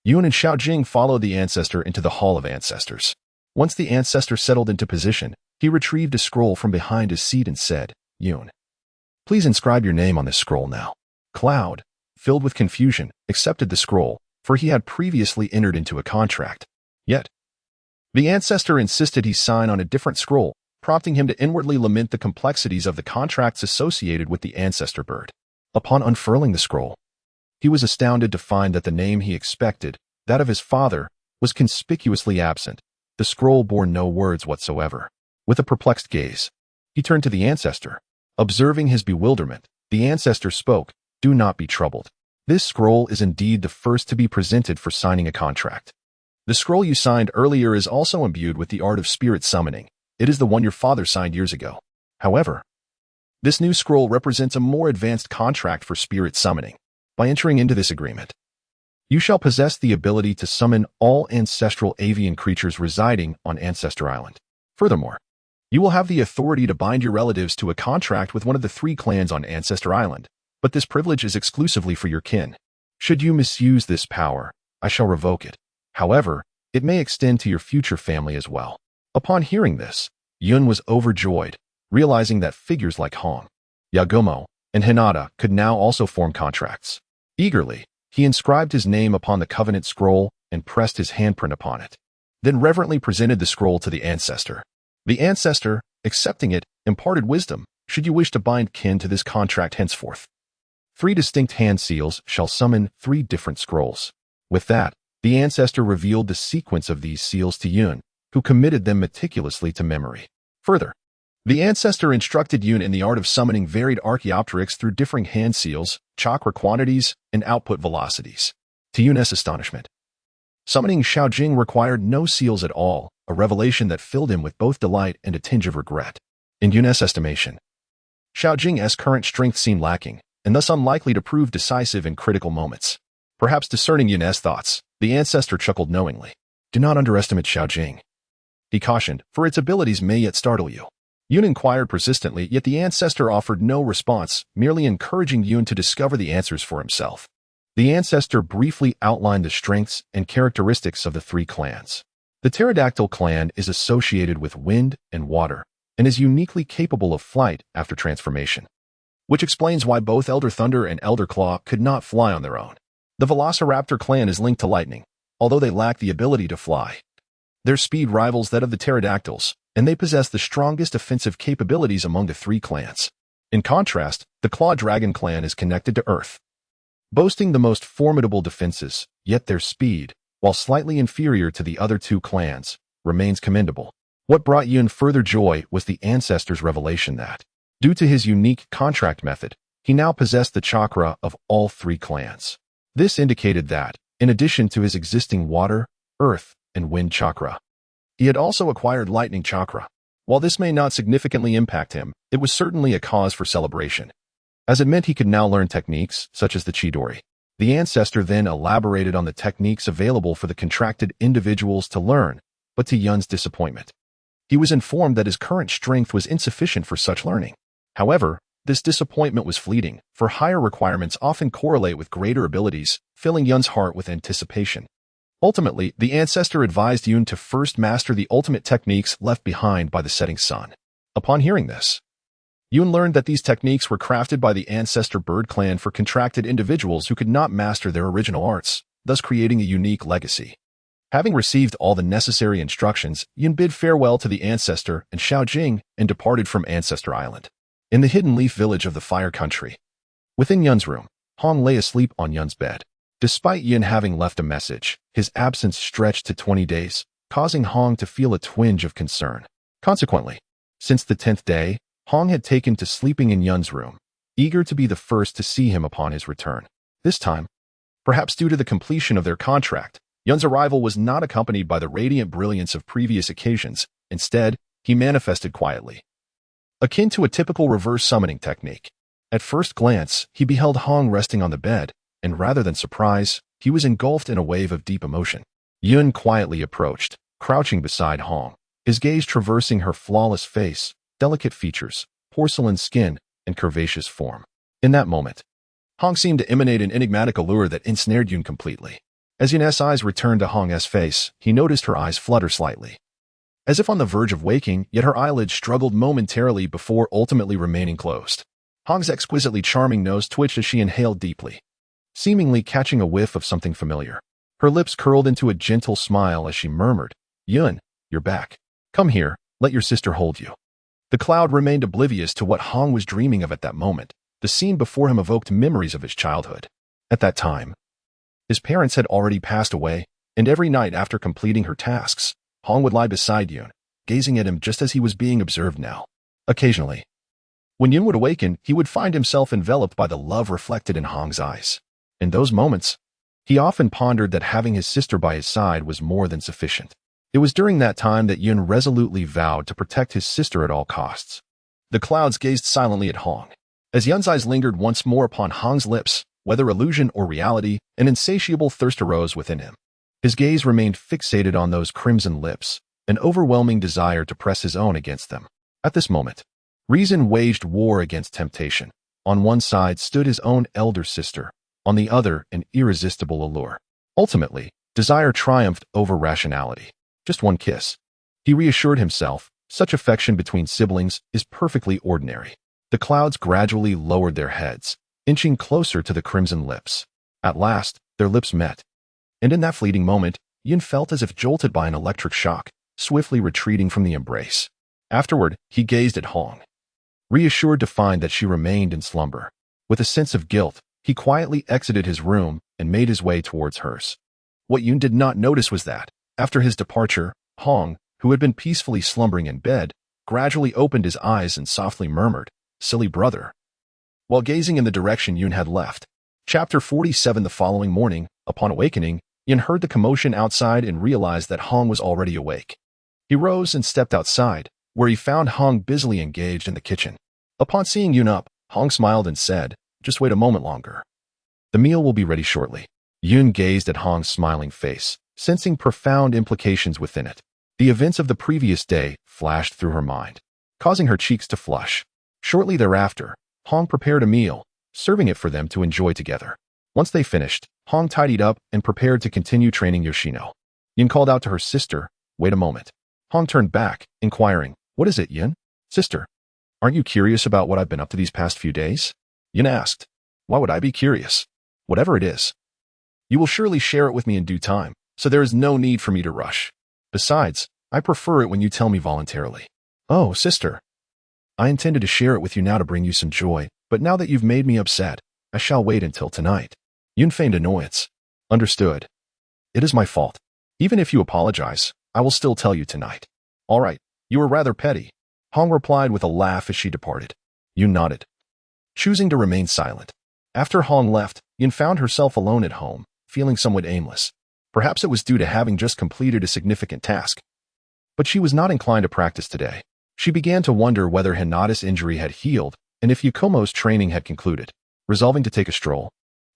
Yun and Xiaojing followed the ancestor into the Hall of Ancestors. Once the ancestor settled into position, he retrieved a scroll from behind his seat and said, "Yun, please inscribe your name on this scroll now." Cloud, filled with confusion, accepted the scroll, for he had previously entered into a contract. Yet, the ancestor insisted he sign on a different scroll, prompting him to inwardly lament the complexities of the contracts associated with the ancestor bird. Upon unfurling the scroll, he was astounded to find that the name he expected, that of his father, was conspicuously absent. The scroll bore no words whatsoever. With a perplexed gaze, he turned to the ancestor. Observing his bewilderment, the ancestor spoke, "Do not be troubled. This scroll is indeed the first to be presented for signing a contract. The scroll you signed earlier is also imbued with the art of spirit summoning. It is the one your father signed years ago. However, this new scroll represents a more advanced contract for spirit summoning. By entering into this agreement, you shall possess the ability to summon all ancestral avian creatures residing on Ancestor Island. Furthermore, you will have the authority to bind your relatives to a contract with one of the 3 clans on Ancestor Island, but this privilege is exclusively for your kin. Should you misuse this power, I shall revoke it. However, it may extend to your future family as well." Upon hearing this, Yun was overjoyed, realizing that figures like Hong, Yagumo, and Hinata could now also form contracts. Eagerly, he inscribed his name upon the covenant scroll and pressed his handprint upon it, then reverently presented the scroll to the ancestor. The ancestor, accepting it, imparted wisdom, "Should you wish to bind kin to this contract henceforth, 3 distinct hand seals shall summon 3 different scrolls." With that, the ancestor revealed the sequence of these seals to Yun, who committed them meticulously to memory. Further, the ancestor instructed Yun in the art of summoning varied Archaeopteryx through differing hand seals, chakra quantities, and output velocities. To Yun's astonishment, summoning Xiaojing required no seals at all, a revelation that filled him with both delight and a tinge of regret. In Yun's estimation, Xiaojing's current strength seemed lacking, and thus unlikely to prove decisive in critical moments. Perhaps discerning Yun's thoughts, the ancestor chuckled knowingly. "Do not underestimate Xiaojing," he cautioned, "for its abilities may yet startle you." Yun inquired persistently, yet the ancestor offered no response, merely encouraging Yun to discover the answers for himself. The ancestor briefly outlined the strengths and characteristics of the 3 clans. The pterodactyl clan is associated with wind and water, and is uniquely capable of flight after transformation, which explains why both Elder Thunder and Elder Claw could not fly on their own. The Velociraptor clan is linked to lightning, although they lack the ability to fly. Their speed rivals that of the pterodactyls, and they possess the strongest offensive capabilities among the 3 clans. In contrast, the Claw Dragon clan is connected to Earth, boasting the most formidable defenses, yet their speed, while slightly inferior to the other 2 clans, remains commendable. What brought Yun further joy was the ancestor's revelation that, due to his unique contract method, he now possessed the chakra of all 3 clans. This indicated that, in addition to his existing water, earth, and wind chakra, he had also acquired lightning chakra. While this may not significantly impact him, it was certainly a cause for celebration, as it meant he could now learn techniques such as the Chidori. The ancestor then elaborated on the techniques available for the contracted individuals to learn, but to Yun's disappointment, he was informed that his current strength was insufficient for such learning. However, this disappointment was fleeting, for higher requirements often correlate with greater abilities, filling Yun's heart with anticipation. Ultimately, the ancestor advised Yun to first master the ultimate techniques left behind by the setting sun. Upon hearing this, Yun learned that these techniques were crafted by the ancestor bird clan for contracted individuals who could not master their original arts, thus creating a unique legacy. Having received all the necessary instructions, Yun bid farewell to the ancestor and Xiaojing and departed from Ancestor Island. In the hidden leaf village of the Fire Country, within Yun's room, Hong lay asleep on Yun's bed. Despite Yun having left a message, his absence stretched to 20 days, causing Hong to feel a twinge of concern. Consequently, since the 10th day, Hong had taken to sleeping in Yun's room, eager to be the first to see him upon his return. This time, perhaps due to the completion of their contract, Yun's arrival was not accompanied by the radiant brilliance of previous occasions. Instead, he manifested quietly, akin to a typical reverse summoning technique. At first glance, he beheld Hong resting on the bed, and rather than surprise, he was engulfed in a wave of deep emotion. Yun quietly approached, crouching beside Hong, his gaze traversing her flawless face, delicate features, porcelain skin, and curvaceous form. In that moment, Hong seemed to emanate an enigmatic allure that ensnared Yun completely. As Yun's eyes returned to Hong's face, he noticed her eyes flutter slightly, as if on the verge of waking, yet her eyelids struggled momentarily before ultimately remaining closed. Hong's exquisitely charming nose twitched as she inhaled deeply, seemingly catching a whiff of something familiar. Her lips curled into a gentle smile as she murmured, "Yun, you're back. Come here, let your sister hold you." The cloud remained oblivious to what Hong was dreaming of at that moment. The scene before him evoked memories of his childhood. At that time, his parents had already passed away, and every night after completing her tasks, Hong would lie beside Yun, gazing at him just as he was being observed now. Occasionally, when Yun would awaken, he would find himself enveloped by the love reflected in Hong's eyes. In those moments, he often pondered that having his sister by his side was more than sufficient. It was during that time that Yun resolutely vowed to protect his sister at all costs. The clouds gazed silently at Hong. As Yun's eyes lingered once more upon Hong's lips, whether illusion or reality, an insatiable thirst arose within him. His gaze remained fixated on those crimson lips, an overwhelming desire to press his own against them. At this moment, reason waged war against temptation. On one side stood his own elder sister, on the other an irresistible allure. Ultimately, desire triumphed over rationality. Just one kiss. He reassured himself, such affection between siblings is perfectly ordinary. The clouds gradually lowered their heads, inching closer to the crimson lips. At last, their lips met. And in that fleeting moment, Yun felt as if jolted by an electric shock, swiftly retreating from the embrace. Afterward, he gazed at Hong, reassured to find that she remained in slumber. With a sense of guilt, he quietly exited his room and made his way towards hers. What Yun did not notice was that, after his departure, Hong, who had been peacefully slumbering in bed, gradually opened his eyes and softly murmured, "Silly brother," while gazing in the direction Yun had left. Chapter 47. The following morning, upon awakening, Yun heard the commotion outside and realized that Hong was already awake. He rose and stepped outside, where he found Hong busily engaged in the kitchen. Upon seeing Yun up, Hong smiled and said, "Just wait a moment longer. The meal will be ready shortly." Yun gazed at Hong's smiling face, sensing profound implications within it. The events of the previous day flashed through her mind, causing her cheeks to flush. Shortly thereafter, Hong prepared a meal, serving it for them to enjoy together. Once they finished, Hong tidied up and prepared to continue training Yoshino. Yun called out to her sister, "Wait a moment." Hong turned back, inquiring, "What is it, Yun?" "Sister, aren't you curious about what I've been up to these past few days?" Yun asked. "Why would I be curious? Whatever it is, you will surely share it with me in due time, so there is no need for me to rush. Besides, I prefer it when you tell me voluntarily." "Oh, sister, I intended to share it with you now to bring you some joy, but now that you've made me upset, I shall wait until tonight." Yun feigned annoyance. "Understood. It is my fault. Even if you apologize, I will still tell you tonight." "All right, you were rather petty," Hong replied with a laugh as she departed. Yun nodded, choosing to remain silent. After Hong left, Yun found herself alone at home, feeling somewhat aimless. Perhaps it was due to having just completed a significant task. But she was not inclined to practice today. She began to wonder whether Hinata's injury had healed and if Yukomo's training had concluded. Resolving to take a stroll,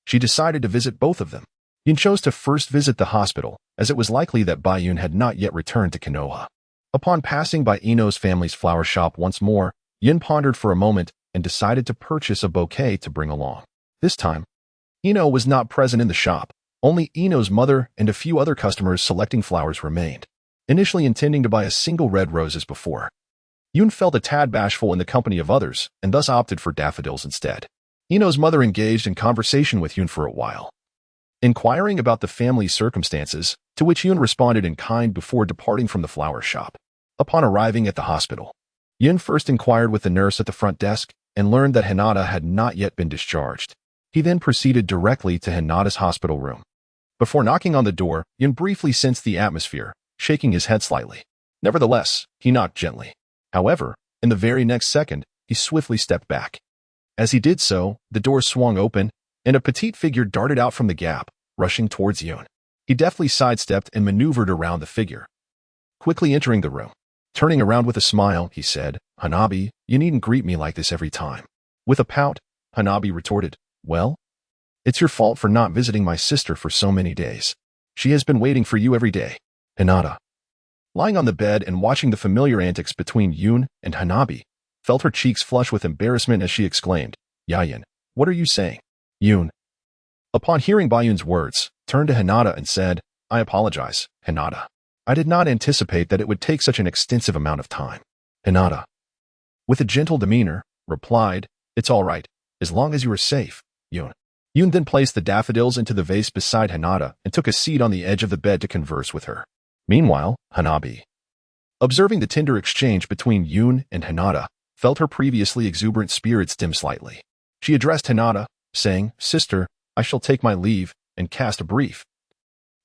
she decided to visit both of them. Yun chose to first visit the hospital, as it was likely that Bayun had not yet returned to Konoha. Upon passing by Ino's family's flower shop once more, Yun pondered for a moment and decided to purchase a bouquet to bring along. This time, Ino was not present in the shop. Only Ino's mother and a few other customers selecting flowers remained, initially intending to buy a single red rose as before. Yun felt a tad bashful in the company of others and thus opted for daffodils instead. Ino's mother engaged in conversation with Yun for a while, inquiring about the family's circumstances, to which Yun responded in kind before departing from the flower shop. Upon arriving at the hospital, Yun first inquired with the nurse at the front desk and learned that Hinata had not yet been discharged. He then proceeded directly to Hinata's hospital room. Before knocking on the door, Yun briefly sensed the atmosphere, shaking his head slightly. Nevertheless, he knocked gently. However, in the very next second, he swiftly stepped back. As he did so, the door swung open, and a petite figure darted out from the gap, rushing towards Yun. He deftly sidestepped and maneuvered around the figure, quickly entering the room. Turning around with a smile, he said, "Hanabi, you needn't greet me like this every time." With a pout, Hanabi retorted, "Well, it's your fault for not visiting my sister for so many days. She has been waiting for you every day." Hinata, lying on the bed and watching the familiar antics between Yun and Hanabi, felt her cheeks flush with embarrassment as she exclaimed, "Yayan, what are you saying?" Yun, upon hearing Bayun's words, turned to Hinata and said, "I apologize, Hinata. I did not anticipate that it would take such an extensive amount of time." Hinata, with a gentle demeanor, replied, "It's all right, as long as you are safe, Yun." Yun then placed the daffodils into the vase beside Hinata and took a seat on the edge of the bed to converse with her. Meanwhile, Hanabi, observing the tender exchange between Yun and Hinata, felt her previously exuberant spirits dim slightly. She addressed Hinata, saying, "Sister, I shall take my leave," and cast a brief,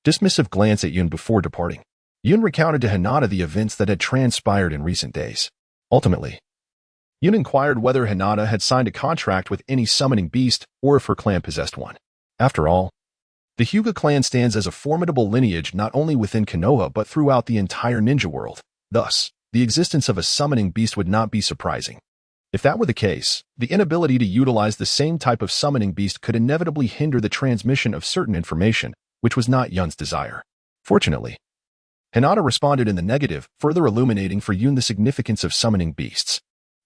dismissive glance at Yun before departing. Yun recounted to Hinata the events that had transpired in recent days. Ultimately, Yun inquired whether Hinata had signed a contract with any summoning beast or if her clan possessed one. After all, the Hyuga clan stands as a formidable lineage not only within Konoha but throughout the entire ninja world. Thus, the existence of a summoning beast would not be surprising. If that were the case, the inability to utilize the same type of summoning beast could inevitably hinder the transmission of certain information, which was not Yun's desire. Fortunately, Hinata responded in the negative, further illuminating for Yun the significance of summoning beasts.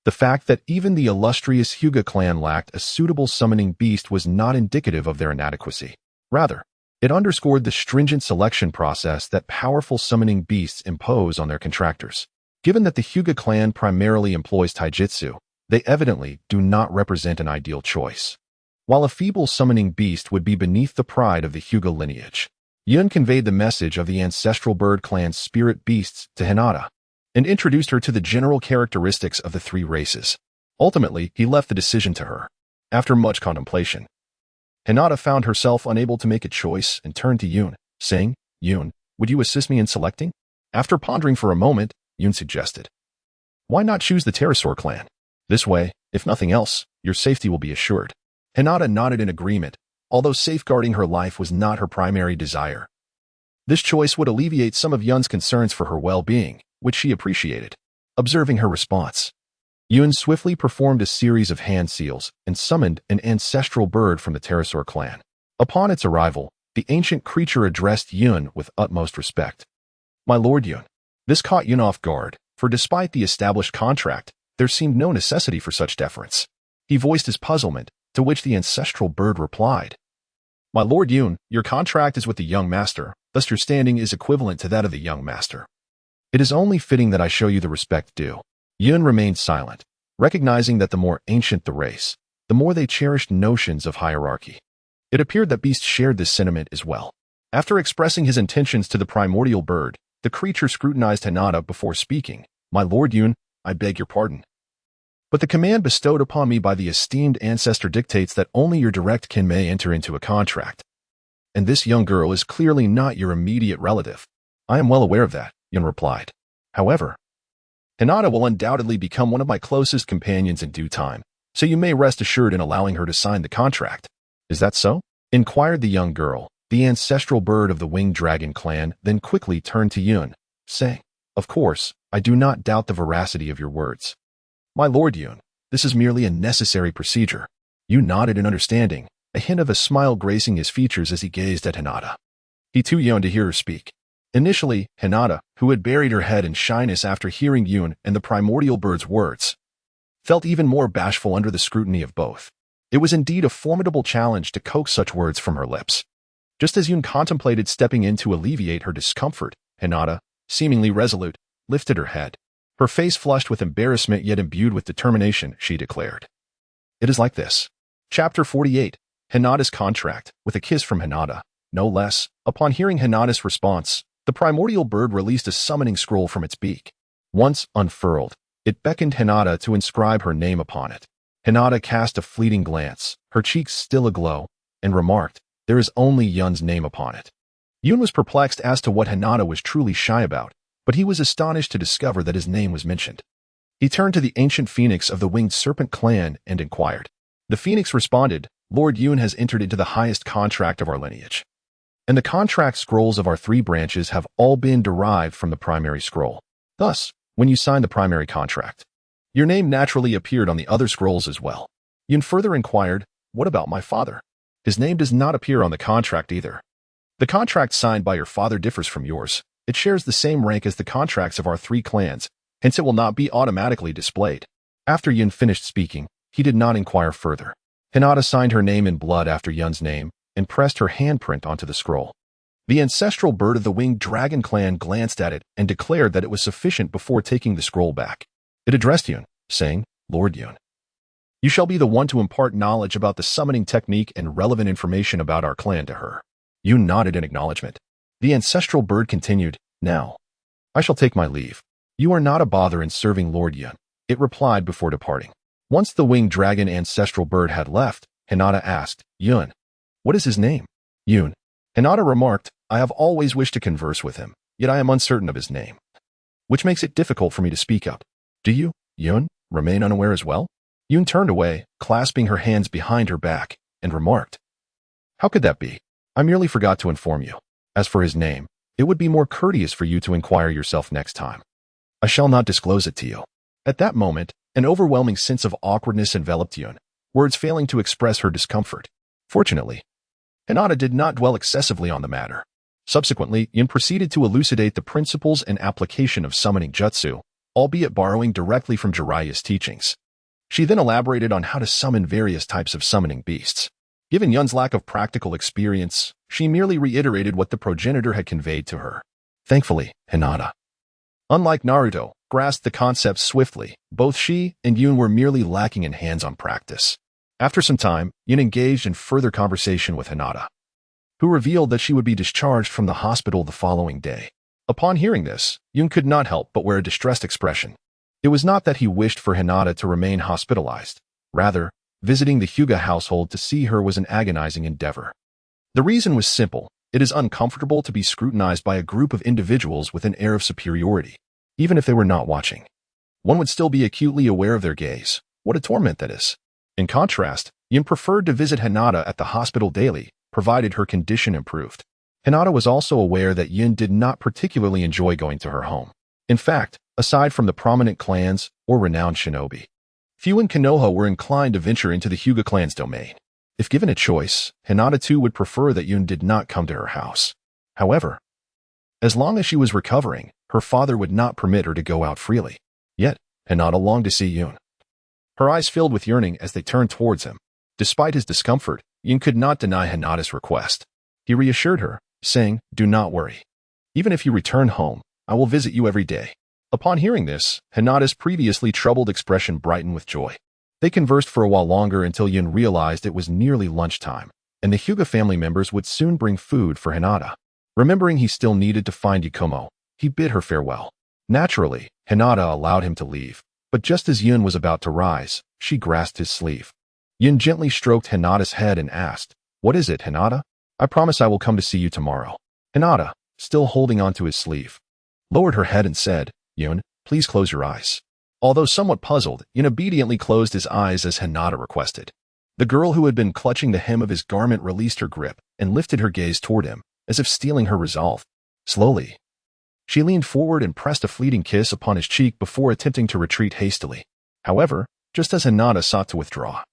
The fact that even the illustrious Hyuga clan lacked a suitable summoning beast was not indicative of their inadequacy. Rather, it underscored the stringent selection process that powerful summoning beasts impose on their contractors. Given that the Hyuga clan primarily employs taijutsu, they evidently do not represent an ideal choice. While a feeble summoning beast would be beneath the pride of the Hyuga lineage, Yun conveyed the message of the ancestral bird clan's spirit beasts to Hinata, and introduced her to the general characteristics of the three races. Ultimately, he left the decision to her. After much contemplation, Hinata found herself unable to make a choice and turned to Yun, saying, "Yun, would you assist me in selecting?" After pondering for a moment, Yun suggested, "Why not choose the pterosaur clan? This way, if nothing else, your safety will be assured." Hinata nodded in agreement, although safeguarding her life was not her primary desire. This choice would alleviate some of Yun's concerns for her well-being, which she appreciated. Observing her response, Yun swiftly performed a series of hand seals and summoned an ancestral bird from the pterosaur clan. Upon its arrival, the ancient creature addressed Yun with utmost respect. "My lord Yun." This caught Yun off guard, for despite the established contract, there seemed no necessity for such deference. He voiced his puzzlement, to which the ancestral bird replied, "My lord Yun, your contract is with the young master, thus your standing is equivalent to that of the young master. It is only fitting that I show you the respect due." Yun remained silent, recognizing that the more ancient the race, the more they cherished notions of hierarchy. It appeared that Beast shared this sentiment as well. After expressing his intentions to the primordial bird, the creature scrutinized Hinata before speaking. "My lord Yun, I beg your pardon. But the command bestowed upon me by the esteemed ancestor dictates that only your direct kin may enter into a contract. And this young girl is clearly not your immediate relative." "I am well aware of that," Yun replied. "However, Hinata will undoubtedly become one of my closest companions in due time, so you may rest assured in allowing her to sign the contract." "Is that so?" inquired the young girl. The ancestral bird of the winged dragon clan then quickly turned to Yun, saying, "Of course, I do not doubt the veracity of your words. My lord Yun, this is merely a necessary procedure." Yun nodded in understanding, a hint of a smile gracing his features as he gazed at Hinata. He too yearned to hear her speak. Initially, Hinata, who had buried her head in shyness after hearing Yun and the primordial bird's words, felt even more bashful under the scrutiny of both. It was indeed a formidable challenge to coax such words from her lips. Just as Yun contemplated stepping in to alleviate her discomfort, Hinata, seemingly resolute, lifted her head. Her face flushed with embarrassment yet imbued with determination, she declared. "It is like this." Chapter 48, Hinata's Contract, with a kiss from Hinata, no less. Upon hearing Hinata's response, the primordial bird released a summoning scroll from its beak. Once unfurled, it beckoned Hinata to inscribe her name upon it. Hinata cast a fleeting glance, her cheeks still aglow, and remarked, "There is only Yun's name upon it." Yun was perplexed as to what Hinata was truly shy about, but he was astonished to discover that his name was mentioned. He turned to the ancient phoenix of the winged serpent clan and inquired. The phoenix responded, "Lord Yun has entered into the highest contract of our lineage, and the contract scrolls of our three branches have all been derived from the primary scroll. Thus, when you signed the primary contract, your name naturally appeared on the other scrolls as well." Yun further inquired, "What about my father? His name does not appear on the contract either." "The contract signed by your father differs from yours. It shares the same rank as the contracts of our three clans, hence it will not be automatically displayed." After Yun finished speaking, he did not inquire further. Hinata signed her name in blood after Yun's name and pressed her handprint onto the scroll. The ancestral bird of the winged dragon clan glanced at it and declared that it was sufficient before taking the scroll back. It addressed Yun, saying, "Lord Yun, You shall be the one to impart knowledge about the summoning technique and relevant information about our clan to her. Yun nodded in acknowledgement. The ancestral bird continued, Now, I shall take my leave. You are not a bother in serving Lord Yun, it replied before departing. Once the winged dragon ancestral bird had left, Hinata asked, Yun, what is his name? Yun. Hinata remarked, I have always wished to converse with him, yet I am uncertain of his name, which makes it difficult for me to speak up. Do you, Yun, remain unaware as well? Yun turned away, clasping her hands behind her back, and remarked, How could that be? I merely forgot to inform you. As for his name, it would be more courteous for you to inquire yourself next time. I shall not disclose it to you. At that moment, an overwhelming sense of awkwardness enveloped Yun, words failing to express her discomfort. Fortunately, Hinata did not dwell excessively on the matter. Subsequently, Yun proceeded to elucidate the principles and application of summoning jutsu, albeit borrowing directly from Jiraiya's teachings. She then elaborated on how to summon various types of summoning beasts. Given Yun's lack of practical experience, she merely reiterated what the progenitor had conveyed to her. Thankfully, Hinata, unlike Naruto, grasped the concepts swiftly. Both she and Yun were merely lacking in hands-on practice. After some time, Yun engaged in further conversation with Hinata, who revealed that she would be discharged from the hospital the following day. Upon hearing this, Yun could not help but wear a distressed expression. It was not that he wished for Hinata to remain hospitalized. Rather, visiting the Hyuga household to see her was an agonizing endeavor. The reason was simple. It is uncomfortable to be scrutinized by a group of individuals with an air of superiority, even if they were not watching. One would still be acutely aware of their gaze. What a torment that is. In contrast, Yun preferred to visit Hinata at the hospital daily, provided her condition improved. Hinata was also aware that Yun did not particularly enjoy going to her home. In fact, aside from the prominent clans or renowned shinobi, few in Konoha were inclined to venture into the Hyuga clan's domain. If given a choice, Hinata too would prefer that Yun did not come to her house. However, as long as she was recovering, her father would not permit her to go out freely. Yet, Hinata longed to see Yun. Her eyes filled with yearning as they turned towards him. Despite his discomfort, Yun could not deny Hinata's request. He reassured her, saying, Do not worry. Even if you return home, I will visit you every day. Upon hearing this, Hinata's previously troubled expression brightened with joy. They conversed for a while longer until Yun realized it was nearly lunchtime, and the Hyuga family members would soon bring food for Hinata. Remembering he still needed to find Yakumo, he bid her farewell. Naturally, Hinata allowed him to leave, but just as Yun was about to rise, she grasped his sleeve. Yun gently stroked Hinata's head and asked, What is it, Hinata? I promise I will come to see you tomorrow. Hinata, still holding onto his sleeve, lowered her head and said, Yun, please close your eyes. Although somewhat puzzled, Yun obediently closed his eyes as Hinata requested. The girl who had been clutching the hem of his garment released her grip and lifted her gaze toward him, as if steeling her resolve. Slowly, she leaned forward and pressed a fleeting kiss upon his cheek before attempting to retreat hastily. However, just as Hinata sought to withdraw,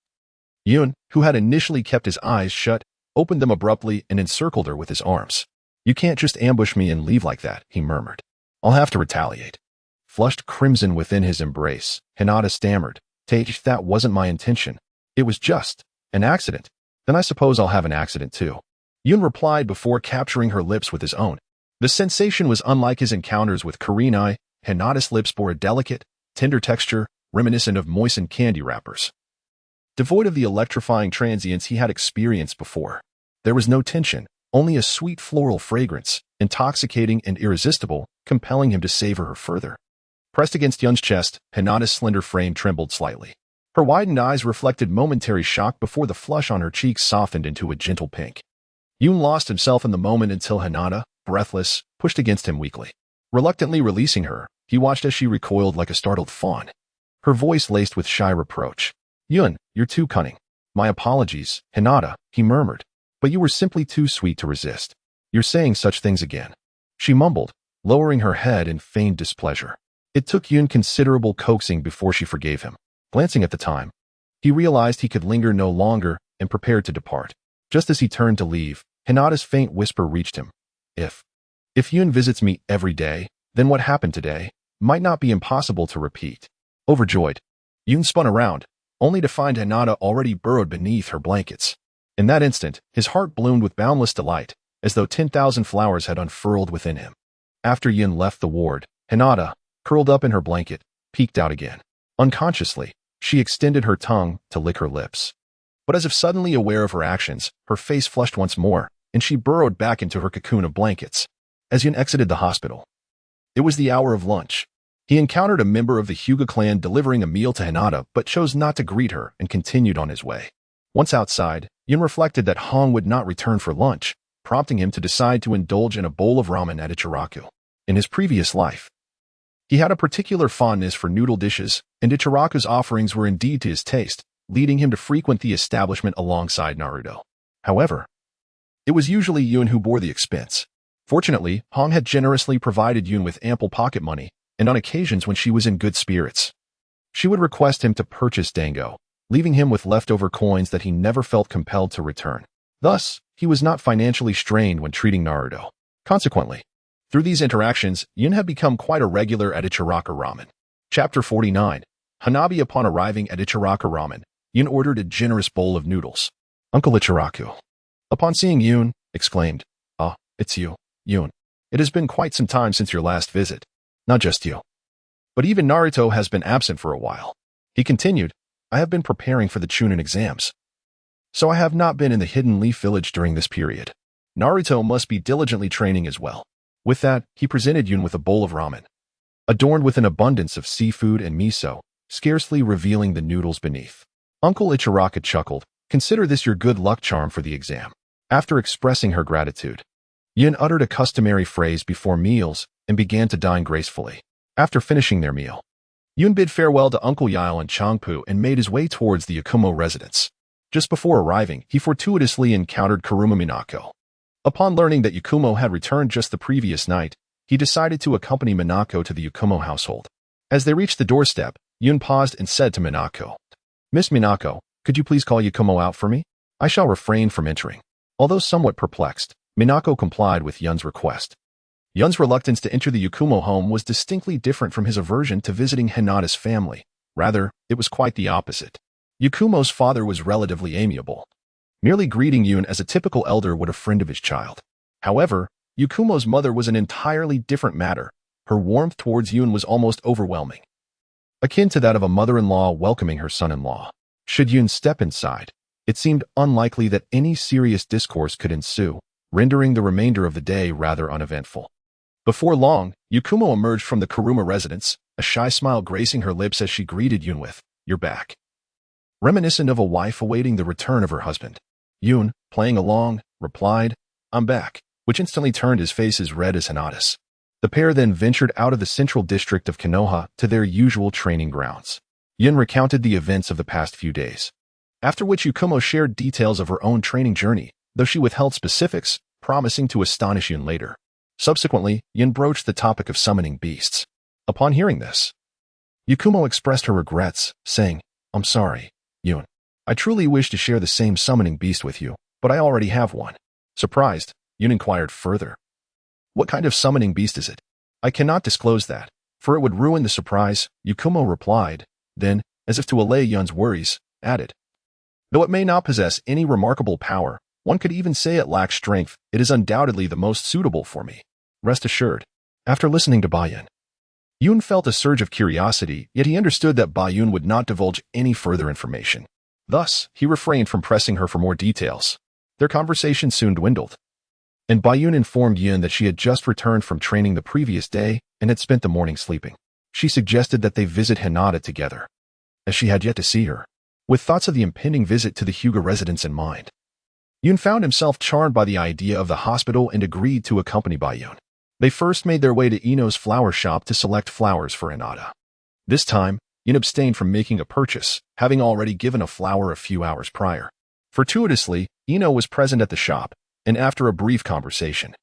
Yun, who had initially kept his eyes shut, opened them abruptly and encircled her with his arms. You can't just ambush me and leave like that, he murmured. I'll have to retaliate. Flushed crimson within his embrace, Hinata stammered, Tate, that wasn't my intention. It was just an accident. Then I suppose I'll have an accident too. Yun replied before capturing her lips with his own. The sensation was unlike his encounters with Kurenai. Hinata's lips bore a delicate, tender texture, reminiscent of moistened candy wrappers. Devoid of the electrifying transience he had experienced before. There was no tension, only a sweet floral fragrance, intoxicating and irresistible, compelling him to savor her further. Pressed against Yun's chest, Hinata's slender frame trembled slightly. Her widened eyes reflected momentary shock before the flush on her cheeks softened into a gentle pink. Yun lost himself in the moment until Hinata, breathless, pushed against him weakly. Reluctantly releasing her, he watched as she recoiled like a startled fawn. Her voice laced with shy reproach. Yun, you're too cunning. My apologies, Hinata, he murmured. But you were simply too sweet to resist. You're saying such things again. She mumbled, lowering her head in feigned displeasure. It took Yun considerable coaxing before she forgave him. Glancing at the time, he realized he could linger no longer and prepared to depart. Just as he turned to leave, Hinata's faint whisper reached him. If Yun visits me every day, then what happened today might not be impossible to repeat. Overjoyed, Yun spun around, only to find Hinata already burrowed beneath her blankets. In that instant, his heart bloomed with boundless delight, as though 10,000 flowers had unfurled within him. After Yun left the ward, Hinata, curled up in her blanket, peeked out again. Unconsciously, She extended her tongue to lick her lips. But as if suddenly aware of her actions, her face flushed once more, and she burrowed back into her cocoon of blankets. As Yun exited the hospital, it was the hour of lunch. He encountered a member of the Hyuga clan delivering a meal to Hinata, but chose not to greet her and continued on his way. Once outside, Yun reflected that Hong would not return for lunch, prompting him to decide to indulge in a bowl of ramen at Ichiraku. In his previous life, he had a particular fondness for noodle dishes, and Ichiraku's offerings were indeed to his taste, leading him to frequent the establishment alongside Naruto. However, it was usually Yun who bore the expense. Fortunately, Hong had generously provided Yun with ample pocket money, and on occasions when she was in good spirits, she would request him to purchase dango, leaving him with leftover coins that he never felt compelled to return. Thus, he was not financially strained when treating Naruto. Consequently, through these interactions, Yun had become quite a regular at Ichiraku Ramen. Chapter 49. Hanabi. Upon arriving at Ichiraku Ramen, Yun ordered a generous bowl of noodles. Uncle Ichiraku, upon seeing Yun, exclaimed, "Ah, it's you, Yun. It has been quite some time since your last visit. Not just you, but even Naruto has been absent for a while." He continued, "I have been preparing for the Chunin exams, so I have not been in the Hidden Leaf Village during this period. Naruto must be diligently training as well." With that, he presented Yun with a bowl of ramen, adorned with an abundance of seafood and miso, scarcely revealing the noodles beneath. Uncle Ichiraku chuckled, "Consider this your good luck charm for the exam." After expressing her gratitude, Yun uttered a customary phrase before meals and began to dine gracefully. After finishing their meal, Yun bid farewell to Uncle Yao and Changpu and made his way towards the Yakumo residence. Just before arriving, he fortuitously encountered Kuruma Minako. Upon learning that Yakumo had returned just the previous night, he decided to accompany Minako to the Yakumo household. As they reached the doorstep, Yun paused and said to Minako, "Miss Minako, could you please call Yakumo out for me? I shall refrain from entering." Although somewhat perplexed, Minako complied with Yun's request. Yun's reluctance to enter the Yakumo home was distinctly different from his aversion to visiting Hinata's family. Rather, it was quite the opposite. Yakumo's father was relatively amiable, merely greeting Yun as a typical elder would a friend of his child. However, Yakumo's mother was an entirely different matter. Her warmth towards Yun was almost overwhelming, akin to that of a mother-in-law welcoming her son-in-law. Should Yun step inside, it seemed unlikely that any serious discourse could ensue, rendering the remainder of the day rather uneventful. Before long, Yakumo emerged from the Kuruma residence, a shy smile gracing her lips as she greeted Yun with, "You're back," reminiscent of a wife awaiting the return of her husband. Yun, playing along, replied, "I'm back," which instantly turned his face as red as Hinata's. The pair then ventured out of the central district of Konoha to their usual training grounds. Yun recounted the events of the past few days, after which Yakumo shared details of her own training journey, though she withheld specifics, promising to astonish Yun later. Subsequently, Yun broached the topic of summoning beasts. Upon hearing this, Yakumo expressed her regrets, saying, "I'm sorry, Yun. I truly wish to share the same summoning beast with you, but I already have one." Surprised, Yun inquired further, "What kind of summoning beast is it?" "I cannot disclose that, for it would ruin the surprise," Yakumo replied. Then, as if to allay Yun's worries, added, "Though it may not possess any remarkable power, one could even say it lacks strength, it is undoubtedly the most suitable for me. Rest assured." After listening to Bayun, Yun felt a surge of curiosity, yet he understood that Bayun would not divulge any further information. Thus, he refrained from pressing her for more details. Their conversation soon dwindled, and Bayun informed Yun that she had just returned from training the previous day and had spent the morning sleeping. She suggested that they visit Hinata together, as she had yet to see her. With thoughts of the impending visit to the Hyuga residence in mind, Yun found himself charmed by the idea of the hospital and agreed to accompany Bayun. They first made their way to Ino's flower shop to select flowers for Hinata. This time, Yun abstained from making a purchase, having already given a flower a few hours prior. Fortuitously, Ino was present at the shop, and after a brief conversation,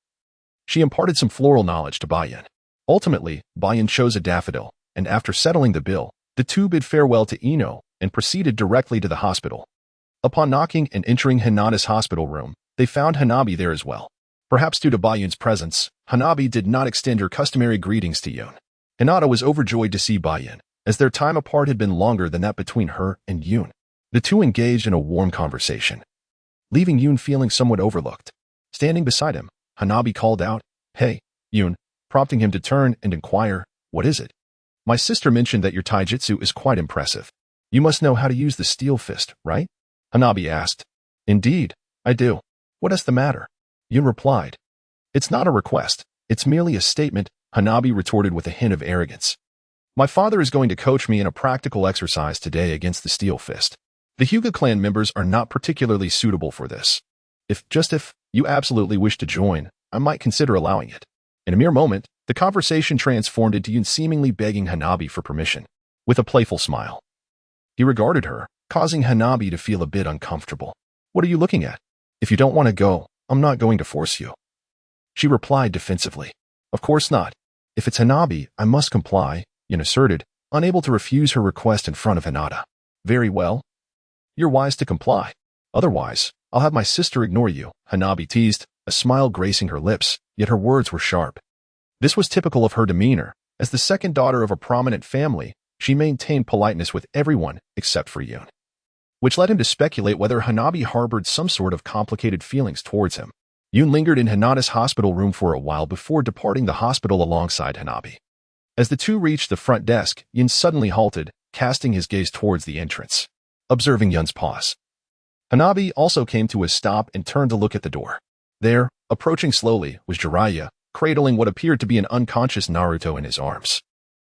she imparted some floral knowledge to Bayun. Ultimately, Bayun chose a daffodil, and after settling the bill, the two bid farewell to Ino and proceeded directly to the hospital. Upon knocking and entering Hinata's hospital room, they found Hanabi there as well. Perhaps due to Bayun's presence, Hanabi did not extend her customary greetings to Yun. Hinata was overjoyed to see Bayun, as their time apart had been longer than that between her and Yun. The two engaged in a warm conversation, leaving Yun feeling somewhat overlooked. Standing beside him, Hanabi called out, "Hey, Yun," prompting him to turn and inquire, "What is it?" "My sister mentioned that your taijutsu is quite impressive. You must know how to use the steel fist, right? Hanabi asked. Indeed, I do. What is the matter? Yun replied. It's not a request. It's merely a statement, Hanabi retorted with a hint of arrogance. My father is going to coach me in a practical exercise today against the steel fist. The Hyuga clan members are not particularly suitable for this. If you absolutely wish to join, I might consider allowing it. In a mere moment, the conversation transformed into Yun seemingly begging Hanabi for permission, with a playful smile. He regarded her, causing Hanabi to feel a bit uncomfortable. What are you looking at? If you don't want to go, I'm not going to force you. She replied defensively. Of course not. If it's Hanabi, I must comply, Yun asserted, unable to refuse her request in front of Hinata. Very well. You're wise to comply. Otherwise, I'll have my sister ignore you, Hanabi teased, a smile gracing her lips, yet her words were sharp. This was typical of her demeanor. As the second daughter of a prominent family, she maintained politeness with everyone except for Yun, which led him to speculate whether Hanabi harbored some sort of complicated feelings towards him. Yun lingered in Hinata's hospital room for a while before departing the hospital alongside Hanabi. As the two reached the front desk, Yun suddenly halted, casting his gaze towards the entrance. Observing Yun's pause, Hanabi also came to a stop and turned to look at the door. There, approaching slowly, was Jiraiya, cradling what appeared to be an unconscious Naruto in his arms.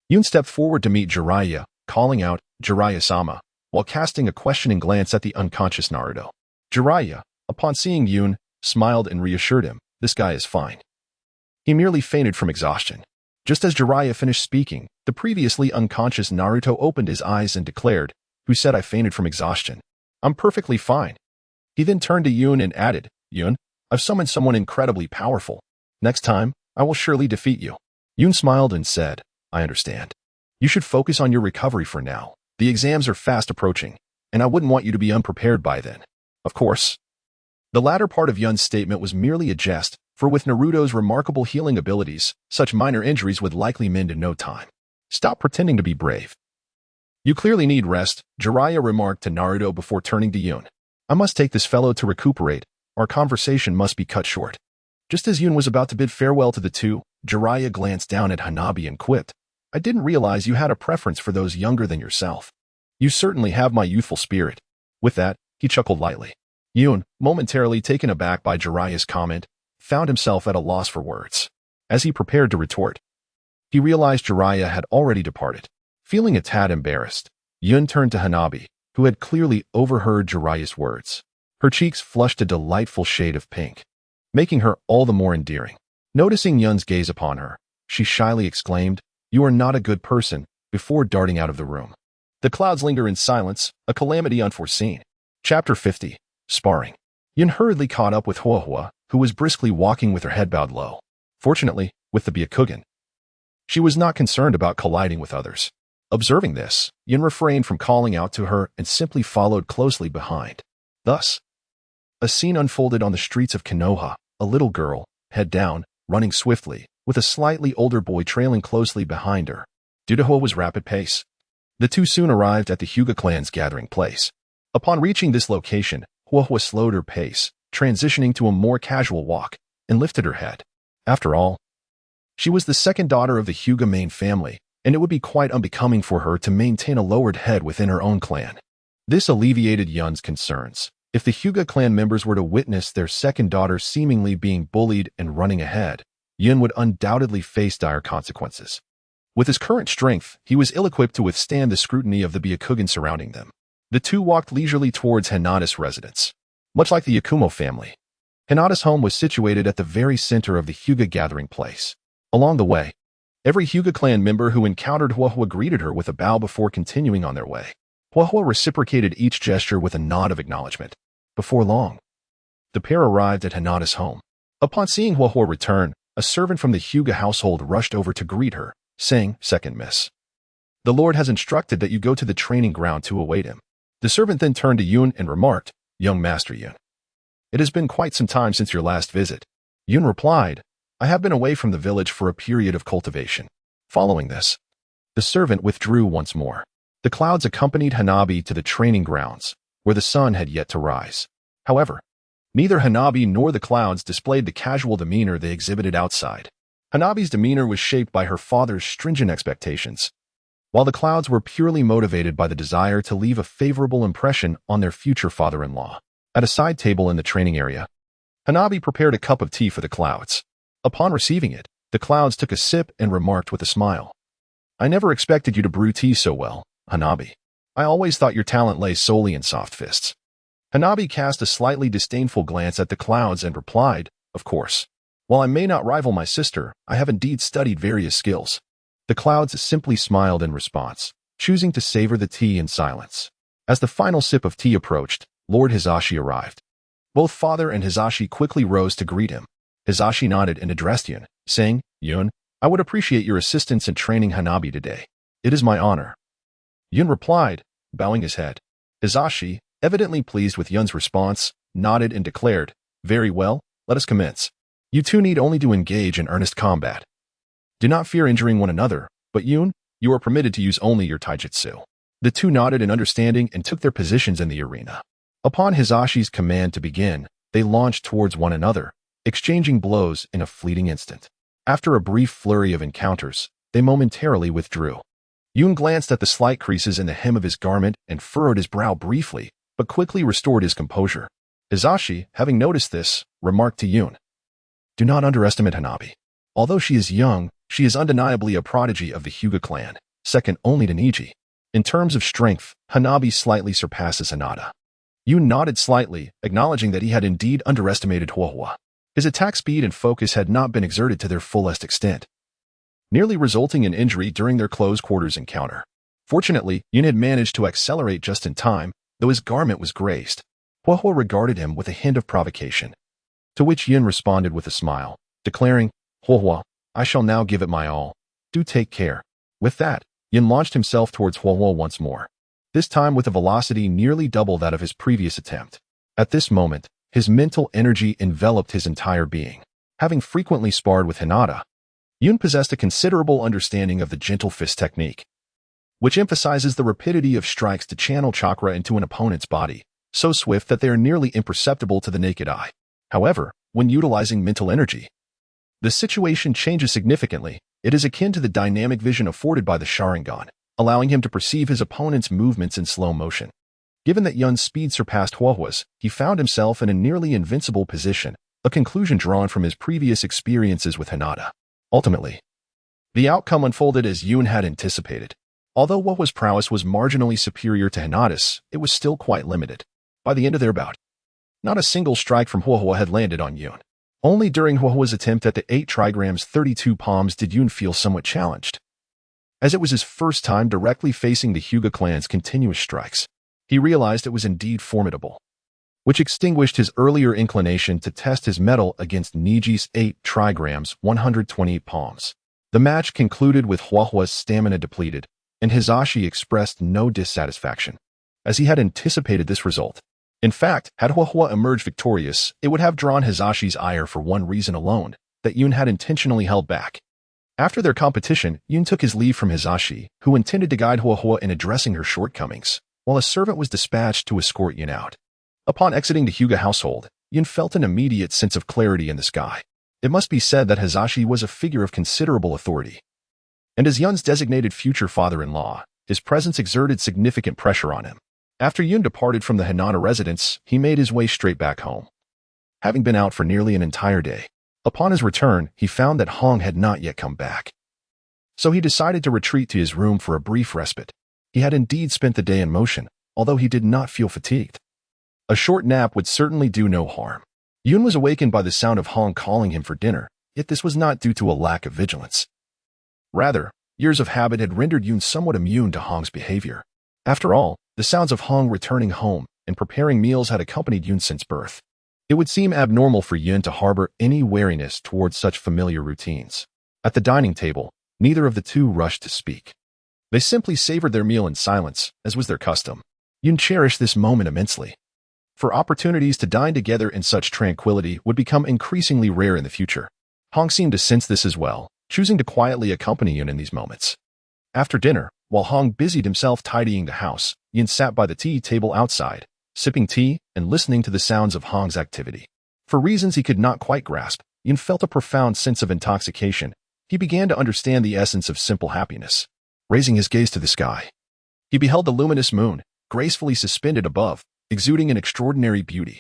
Yun stepped forward to meet Jiraiya, calling out, Jiraiya-sama, while casting a questioning glance at the unconscious Naruto. Jiraiya, upon seeing Yun, smiled and reassured him, this guy is fine. He merely fainted from exhaustion. Just as Jiraiya finished speaking, the previously unconscious Naruto opened his eyes and declared, Who said I fainted from exhaustion? I'm perfectly fine. He then turned to Yun and added, Yun, I've summoned someone incredibly powerful. Next time, I will surely defeat you. Yun smiled and said, I understand. You should focus on your recovery for now. The exams are fast approaching, and I wouldn't want you to be unprepared by then. Of course. The latter part of Yun's statement was merely a jest, for with Naruto's remarkable healing abilities, such minor injuries would likely mend in no time. Stop pretending to be brave. You clearly need rest, Jiraiya remarked to Naruto before turning to Yun. I must take this fellow to recuperate. Our conversation must be cut short. Just as Yun was about to bid farewell to the two, Jiraiya glanced down at Hanabi and quipped, I didn't realize you had a preference for those younger than yourself. You certainly have my youthful spirit. With that, he chuckled lightly. Yun, momentarily taken aback by Jiraiya's comment, found himself at a loss for words. As he prepared to retort, he realized Jiraiya had already departed. Feeling a tad embarrassed, Yun turned to Hanabi, who had clearly overheard Jiraiya's words. Her cheeks flushed a delightful shade of pink, making her all the more endearing. Noticing Yun's gaze upon her, she shyly exclaimed, You are not a good person, before darting out of the room. The clouds linger in silence, a calamity unforeseen. Chapter 50. Sparring. Yun hurriedly caught up with Hua, who was briskly walking with her head bowed low. Fortunately, with the Byakugan, she was not concerned about colliding with others. Observing this, Yun refrained from calling out to her and simply followed closely behind. Thus, a scene unfolded on the streets of Konoha, a little girl, head down, running swiftly, with a slightly older boy trailing closely behind her. Due to Hua's rapid pace, the two soon arrived at the Hyuga clan's gathering place. Upon reaching this location, Hua slowed her pace, transitioning to a more casual walk, and lifted her head. After all, she was the second daughter of the Hyuga main family, and it would be quite unbecoming for her to maintain a lowered head within her own clan. This alleviated Yun's concerns. If the Hyuga clan members were to witness their second daughter seemingly being bullied and running ahead, Yun would undoubtedly face dire consequences. With his current strength, he was ill-equipped to withstand the scrutiny of the Byakugan surrounding them. The two walked leisurely towards Hinata's residence. Much like the Yakumo family, Hinata's home was situated at the very center of the Hyuga gathering place. Along the way, every Hyuga clan member who encountered Hua greeted her with a bow before continuing on their way. Hua reciprocated each gesture with a nod of acknowledgement. Before long, the pair arrived at Hinata's home. Upon seeing Hua return, a servant from the Hyuga household rushed over to greet her, saying, Second miss. The Lord has instructed that you go to the training ground to await him. The servant then turned to Yun and remarked, Young Master Yun, it has been quite some time since your last visit. Yun replied, I have been away from the village for a period of cultivation. Following this, the servant withdrew once more. The clouds accompanied Hanabi to the training grounds, where the sun had yet to rise. However, neither Hanabi nor the clouds displayed the casual demeanor they exhibited outside. Hanabi's demeanor was shaped by her father's stringent expectations, while the clouds were purely motivated by the desire to leave a favorable impression on their future father-in-law. At a side table in the training area, Hanabi prepared a cup of tea for the clouds. Upon receiving it, the clouds took a sip and remarked with a smile, "I never expected you to brew tea so well, Hanabi. I always thought your talent lay solely in soft fists." Hanabi cast a slightly disdainful glance at the clouds and replied, "Of course. While I may not rival my sister, I have indeed studied various skills." The clouds simply smiled in response, choosing to savor the tea in silence. As the final sip of tea approached, Lord Hizashi arrived. Both father and Hizashi quickly rose to greet him. Hizashi nodded and addressed Yun, saying, "Yun, I would appreciate your assistance in training Hanabi today. It is my honor." Yun replied, bowing his head. Hizashi, evidently pleased with Yun's response, nodded and declared, "Very well, let us commence. You two need only to engage in earnest combat. Do not fear injuring one another, but Yun, you are permitted to use only your taijutsu." The two nodded in understanding and took their positions in the arena. Upon Hizashi's command to begin, they launched towards one another, exchanging blows in a fleeting instant. After a brief flurry of encounters, they momentarily withdrew. Yun glanced at the slight creases in the hem of his garment and furrowed his brow briefly, but quickly restored his composure. Hizashi, having noticed this, remarked to Yun, "Do not underestimate Hanabi. Although she is young, she is undeniably a prodigy of the Hyuga clan, second only to Niji. In terms of strength, Hanabi slightly surpasses Hinata." Yun nodded slightly, acknowledging that he had indeed underestimated Huohua. His attack speed and focus had not been exerted to their fullest extent, nearly resulting in injury during their close quarters encounter. Fortunately, Yun had managed to accelerate just in time, though his garment was grazed. Huohua regarded him with a hint of provocation, to which Yun responded with a smile, declaring, "Huohua, I shall now give it my all. Do take care." With that, Yun launched himself towards Huohua once more, this time with a velocity nearly double that of his previous attempt. At this moment, his mental energy enveloped his entire being. Having frequently sparred with Hinata, Yun possessed a considerable understanding of the gentle fist technique, which emphasizes the rapidity of strikes to channel chakra into an opponent's body, so swift that they are nearly imperceptible to the naked eye. However, when utilizing mental energy, the situation changes significantly. It is akin to the dynamic vision afforded by the Sharingan, allowing him to perceive his opponent's movements in slow motion. Given that Yun's speed surpassed Huohua's, he found himself in a nearly invincible position, a conclusion drawn from his previous experiences with Hinata. Ultimately, the outcome unfolded as Yun had anticipated. Although Huohua's prowess was marginally superior to Hinata's, it was still quite limited. By the end of their bout, not a single strike from Huohua had landed on Yun. Only during Huohua's attempt at the 8 trigrams 32 palms did Yun feel somewhat challenged, as it was his first time directly facing the Hyuga clan's continuous strikes. He realized it was indeed formidable, which extinguished his earlier inclination to test his mettle against Niji's 8 trigrams 128 palms. The match concluded with Huohua's stamina depleted, and Hizashi expressed no dissatisfaction, as he had anticipated this result. In fact, had Huohua emerged victorious, it would have drawn Hizashi's ire for one reason alone, that Yun had intentionally held back. After their competition, Yun took his leave from Hizashi, who intended to guide Huohua in addressing her shortcomings, while a servant was dispatched to escort Yun out. Upon exiting the Hyuga household, Yun felt an immediate sense of clarity in the sky. It must be said that Hizashi was a figure of considerable authority, and as Yun's designated future father-in-law, his presence exerted significant pressure on him. After Yun departed from the Hinata residence, he made his way straight back home, having been out for nearly an entire day. Upon his return, he found that Hong had not yet come back, so he decided to retreat to his room for a brief respite. He had indeed spent the day in motion, although he did not feel fatigued. A short nap would certainly do no harm. Yun was awakened by the sound of Hong calling him for dinner, yet this was not due to a lack of vigilance. Rather, years of habit had rendered Yun somewhat immune to Hong's behavior. After all, the sounds of Hong returning home and preparing meals had accompanied Yun since birth. It would seem abnormal for Yun to harbor any wariness towards such familiar routines. At the dining table, neither of the two rushed to speak. They simply savored their meal in silence, as was their custom. Yun cherished this moment immensely, for opportunities to dine together in such tranquility would become increasingly rare in the future. Hong seemed to sense this as well, choosing to quietly accompany Yun in these moments. After dinner, while Hong busied himself tidying the house, Yun sat by the tea table outside, sipping tea and listening to the sounds of Hong's activity. For reasons he could not quite grasp, Yun felt a profound sense of intoxication. He began to understand the essence of simple happiness. Raising his gaze to the sky, he beheld the luminous moon, gracefully suspended above, exuding an extraordinary beauty.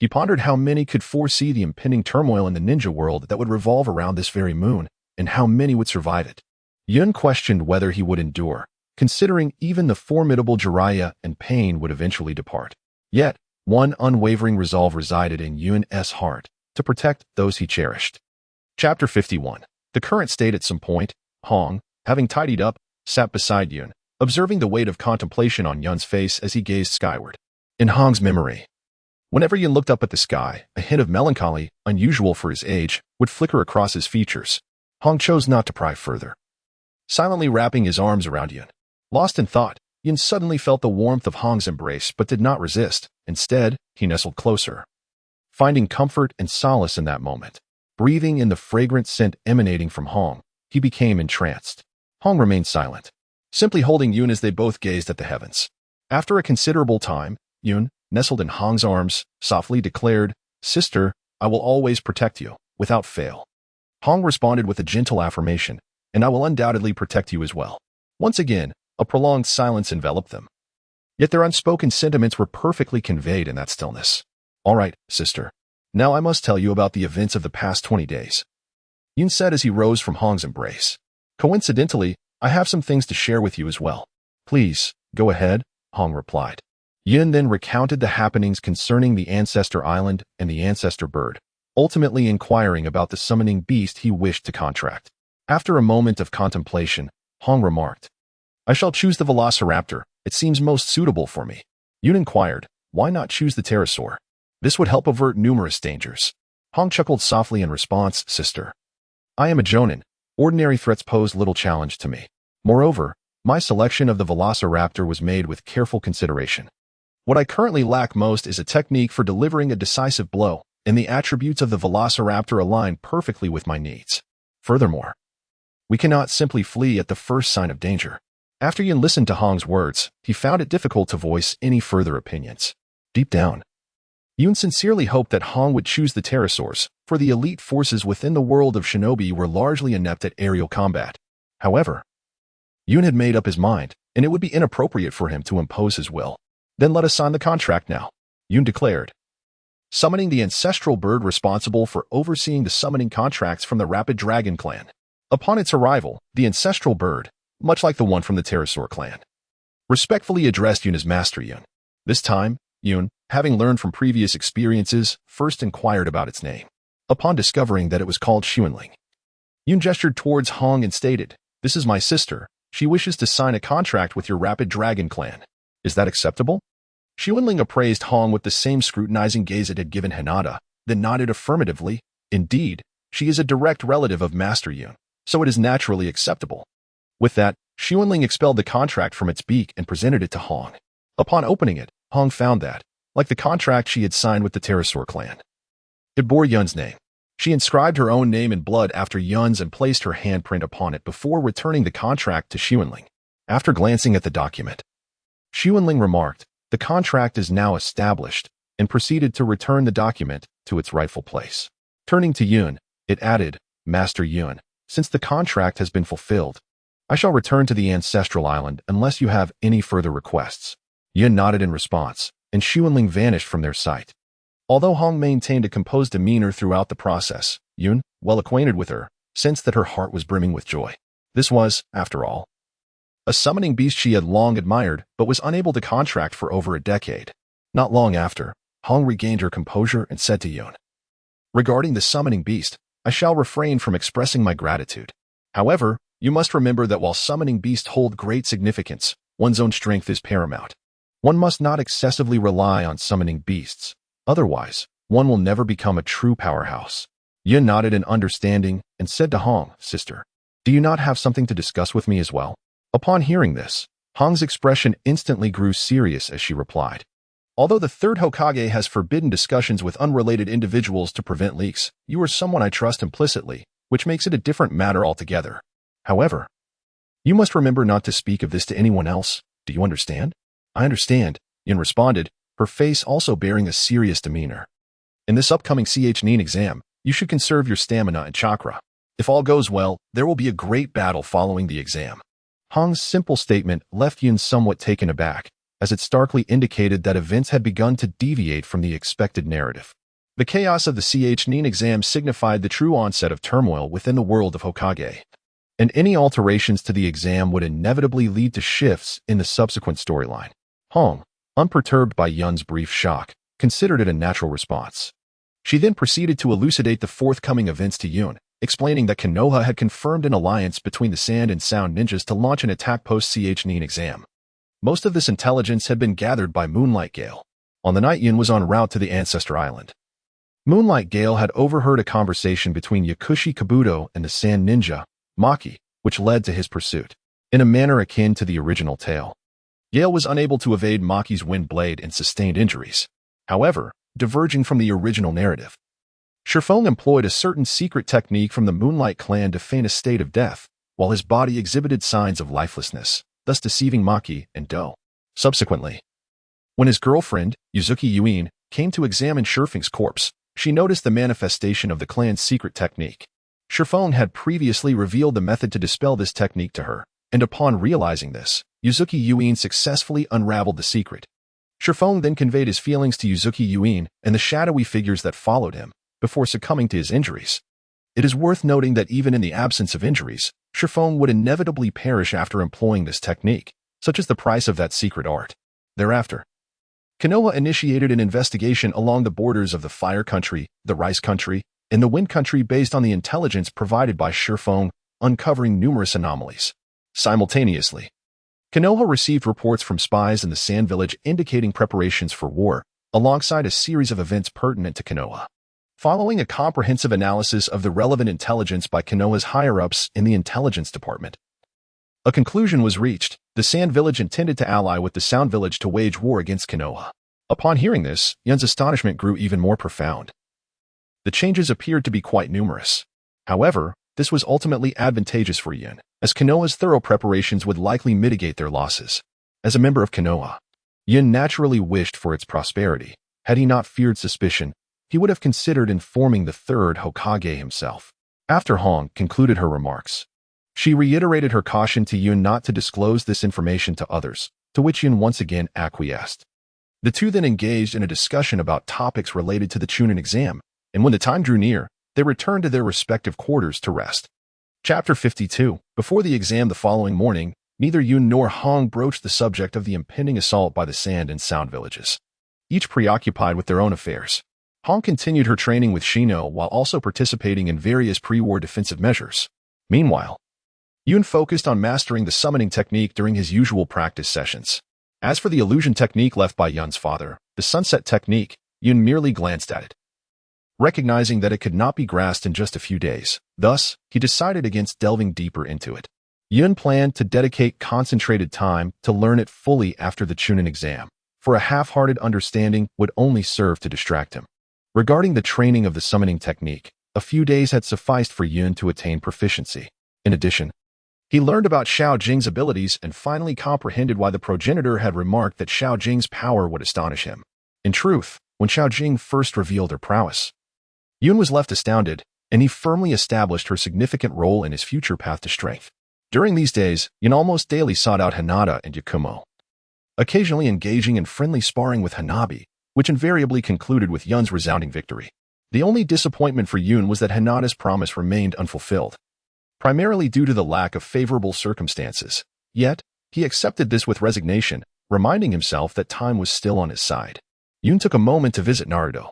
He pondered how many could foresee the impending turmoil in the ninja world that would revolve around this very moon, and how many would survive it. Yun questioned whether he would endure, considering even the formidable Jiraiya and pain would eventually depart. Yet, one unwavering resolve resided in Yun's heart, to protect those he cherished. Chapter 51. The current state. At some point, Hong, having tidied up, sat beside Yun, observing the weight of contemplation on Yun's face as he gazed skyward. In Hong's memory, whenever Yun looked up at the sky, a hint of melancholy, unusual for his age, would flicker across his features. Hong chose not to pry further. Silently wrapping his arms around Yun. Lost in thought, Yun suddenly felt the warmth of Hong's embrace but did not resist. Instead, he nestled closer, finding comfort and solace in that moment. Breathing in the fragrant scent emanating from Hong, he became entranced. Hong remained silent, simply holding Yun as they both gazed at the heavens. After a considerable time, Yun, nestled in Hong's arms, softly declared, "Sister, I will always protect you, without fail." Hong responded with a gentle affirmation, "And I will undoubtedly protect you as well." Once again, a prolonged silence enveloped them. Yet their unspoken sentiments were perfectly conveyed in that stillness. "All right, sister. Now I must tell you about the events of the past 20 days. Yun said as he rose from Hong's embrace. "Coincidentally, I have some things to share with you as well." "Please, go ahead," Hong replied. Yun then recounted the happenings concerning the Ancestor Island and the Ancestor Bird, ultimately inquiring about the summoning beast he wished to contract. After a moment of contemplation, Hong remarked, "I shall choose the Velociraptor. It seems most suitable for me." Yun inquired, "Why not choose the pterosaur? This would help avert numerous dangers." Hong chuckled softly in response, "Sister, I am a Jonin. Ordinary threats pose little challenge to me. Moreover, my selection of the Velociraptor was made with careful consideration. What I currently lack most is a technique for delivering a decisive blow, and the attributes of the Velociraptor align perfectly with my needs. Furthermore, we cannot simply flee at the first sign of danger." After Yun listened to Hong's words, he found it difficult to voice any further opinions. Deep down, Yun sincerely hoped that Hong would choose the pterosaurs, for the elite forces within the world of shinobi were largely inept at aerial combat. However, Yun had made up his mind, and it would be inappropriate for him to impose his will. "Then let us sign the contract now," Yun declared, summoning the ancestral bird responsible for overseeing the summoning contracts from the Rapid Dragon clan. Upon its arrival, the ancestral bird, much like the one from the pterosaur clan, respectfully addressed Yun as Master Yun. This time, Yun, having learned from previous experiences, first inquired about its name. Upon discovering that it was called Xuanling, Yun gestured towards Hong and stated, "This is my sister. She wishes to sign a contract with your Rapid Dragon clan. Is that acceptable?" Xuanling appraised Hong with the same scrutinizing gaze it had given Hinata, then nodded affirmatively. "Indeed, she is a direct relative of Master Yun, so it is naturally acceptable." With that, Xuanling expelled the contract from its beak and presented it to Hong. Upon opening it, Hong found that, like the contract she had signed with the pterosaur clan, it bore Yun's name. She inscribed her own name in blood after Yun's and placed her handprint upon it before returning the contract to Xuanling. After glancing at the document, Xuanling remarked, "The contract is now established," and proceeded to return the document to its rightful place. Turning to Yun, it added, "Master Yun, since the contract has been fulfilled, I shall return to the Ancestral Island unless you have any further requests." Yun nodded in response, and Xuanling vanished from their sight. Although Hong maintained a composed demeanor throughout the process, Yun, well acquainted with her, sensed that her heart was brimming with joy. This was, after all, a summoning beast she had long admired but was unable to contract for over a decade. Not long after, Hong regained her composure and said to Yun, "Regarding the summoning beast, I shall refrain from expressing my gratitude. However, you must remember that while summoning beasts hold great significance, one's own strength is paramount. One must not excessively rely on summoning beasts. Otherwise, one will never become a true powerhouse." Yun nodded in understanding and said to Hong, "Sister, do you not have something to discuss with me as well?" Upon hearing this, Hong's expression instantly grew serious as she replied, "Although the third Hokage has forbidden discussions with unrelated individuals to prevent leaks, you are someone I trust implicitly, which makes it a different matter altogether. However, you must remember not to speak of this to anyone else. Do you understand?" "I understand," Yun responded, her face also bearing a serious demeanor. "In this upcoming Nin exam, you should conserve your stamina and chakra. If all goes well, there will be a great battle following the exam. Hong's simple statement left Yun somewhat taken aback, as it starkly indicated that events had begun to deviate from the expected narrative. The chaos of the Nin exam signified the true onset of turmoil within the world of Hokage, and any alterations to the exam would inevitably lead to shifts in the subsequent storyline. Hong, unperturbed by Yun's brief shock, considered it a natural response. She then proceeded to elucidate the forthcoming events to Yun, explaining that Konoha had confirmed an alliance between the Sand and Sound ninjas to launch an attack post-Nin exam. Most of this intelligence had been gathered by Moonlight Gale, on the night Yun was en route to the Ancestor Island. Moonlight Gale had overheard a conversation between Yakushi Kabuto and the Sand ninja, Maki, which led to his pursuit, in a manner akin to the original tale. Gale was unable to evade Maki's wind blade and sustained injuries. However, diverging from the original narrative, Shifeng employed a certain secret technique from the Moonlight clan to feign a state of death, while his body exhibited signs of lifelessness, thus deceiving Maki and Do. Subsequently, when his girlfriend, Yuzuki Yuin, came to examine Shifeng's corpse, she noticed the manifestation of the clan's secret technique. Shifeng had previously revealed the method to dispel this technique to her, and upon realizing this, Yuzuki Yuin successfully unraveled the secret. Shifeng then conveyed his feelings to Yuzuki Yuin and the shadowy figures that followed him, before succumbing to his injuries. It is worth noting that even in the absence of injuries, Shifeng would inevitably perish after employing this technique, such as the price of that secret art. Thereafter, Konoha initiated an investigation along the borders of the Fire Country, the Rice Country, and the Wind Country based on the intelligence provided by Shifeng, uncovering numerous anomalies. Simultaneously, Konoha received reports from spies in the Sand Village indicating preparations for war, alongside a series of events pertinent to Konoha. Following a comprehensive analysis of the relevant intelligence by Konoha's higher-ups in the intelligence department, a conclusion was reached. The Sand Village intended to ally with the Sound Village to wage war against Konoha. Upon hearing this, Yun's astonishment grew even more profound. The changes appeared to be quite numerous. However, this was ultimately advantageous for Yun, as Konoha's thorough preparations would likely mitigate their losses. As a member of Konoha, Yun naturally wished for its prosperity. Had he not feared suspicion, he would have considered informing the third Hokage himself. After Hong concluded her remarks, she reiterated her caution to Yun not to disclose this information to others, to which Yun once again acquiesced. The two then engaged in a discussion about topics related to the Chunin exam, and when the time drew near, they returned to their respective quarters to rest. Chapter 52. Before the exam the following morning, neither Yun nor Hong broached the subject of the impending assault by the Sand and Sound villages. Each preoccupied with their own affairs. Hong continued her training with Shino while also participating in various pre-war defensive measures. Meanwhile, Yun focused on mastering the summoning technique during his usual practice sessions. As for the illusion technique left by Yun's father, the sunset technique, Yun merely glanced at it, recognizing that it could not be grasped in just a few days. Thus, he decided against delving deeper into it. Yun planned to dedicate concentrated time to learn it fully after the Chunin exam, for a half-hearted understanding would only serve to distract him. Regarding the training of the summoning technique, a few days had sufficed for Yun to attain proficiency. In addition, he learned about Xiao Jing's abilities and finally comprehended why the progenitor had remarked that Xiao Jing's power would astonish him. In truth, when Xiao Jing first revealed her prowess, Yun was left astounded, and he firmly established her significant role in his future path to strength. During these days, Yun almost daily sought out Hinata and Yakumo, occasionally engaging in friendly sparring with Hanabi, which invariably concluded with Yun's resounding victory. The only disappointment for Yun was that Hinata's promise remained unfulfilled, primarily due to the lack of favorable circumstances. Yet, he accepted this with resignation, reminding himself that time was still on his side. Yun took a moment to visit Naruto,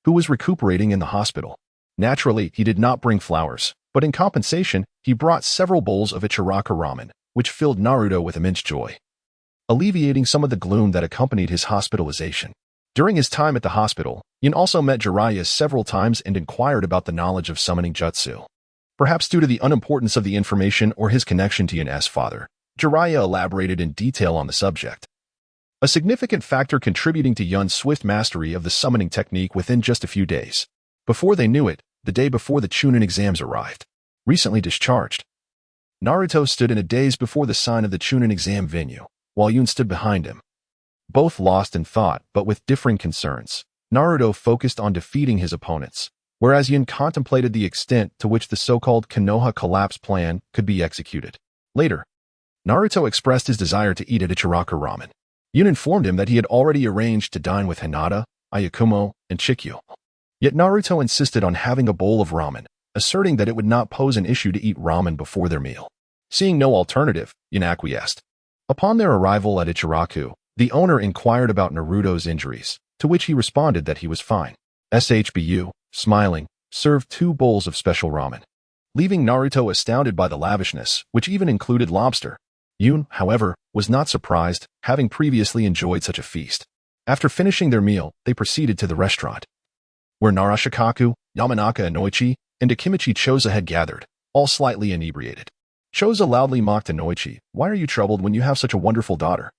who was recuperating in the hospital. Naturally, he did not bring flowers, but in compensation, he brought several bowls of Ichiraka ramen, which filled Naruto with immense joy, alleviating some of the gloom that accompanied his hospitalization. During his time at the hospital, Yun also met Jiraiya several times and inquired about the knowledge of summoning jutsu. Perhaps due to the unimportance of the information or his connection to Yun's father, Jiraiya elaborated in detail on the subject. A significant factor contributing to Yun's swift mastery of the summoning technique within just a few days. Before they knew it, the day before the Chunin exams arrived. Recently discharged, Naruto stood in a daze before the sign of the Chunin exam venue, while Yun stood behind him. Both lost in thought, but with differing concerns. Naruto focused on defeating his opponents, whereas Yun contemplated the extent to which the so-called Konoha collapse plan could be executed. Later, Naruto expressed his desire to eat at Ichiraku Ramen. Yun informed him that he had already arranged to dine with Hinata, Ayakumo, and Chikyu. Yet Naruto insisted on having a bowl of ramen, asserting that it would not pose an issue to eat ramen before their meal. Seeing no alternative, Yun acquiesced. Upon their arrival at Ichiraku, the owner inquired about Naruto's injuries, to which he responded that he was fine. SHBU, smiling, served 2 bowls of special ramen, leaving Naruto astounded by the lavishness, which even included lobster. Yun, however, was not surprised, having previously enjoyed such a feast. After finishing their meal, they proceeded to the restaurant, where Narashikaku, Yamanaka Inoichi, and Akimichi Choza had gathered, all slightly inebriated. Choza loudly mocked Inoichi, "Why are you troubled when you have such a wonderful daughter?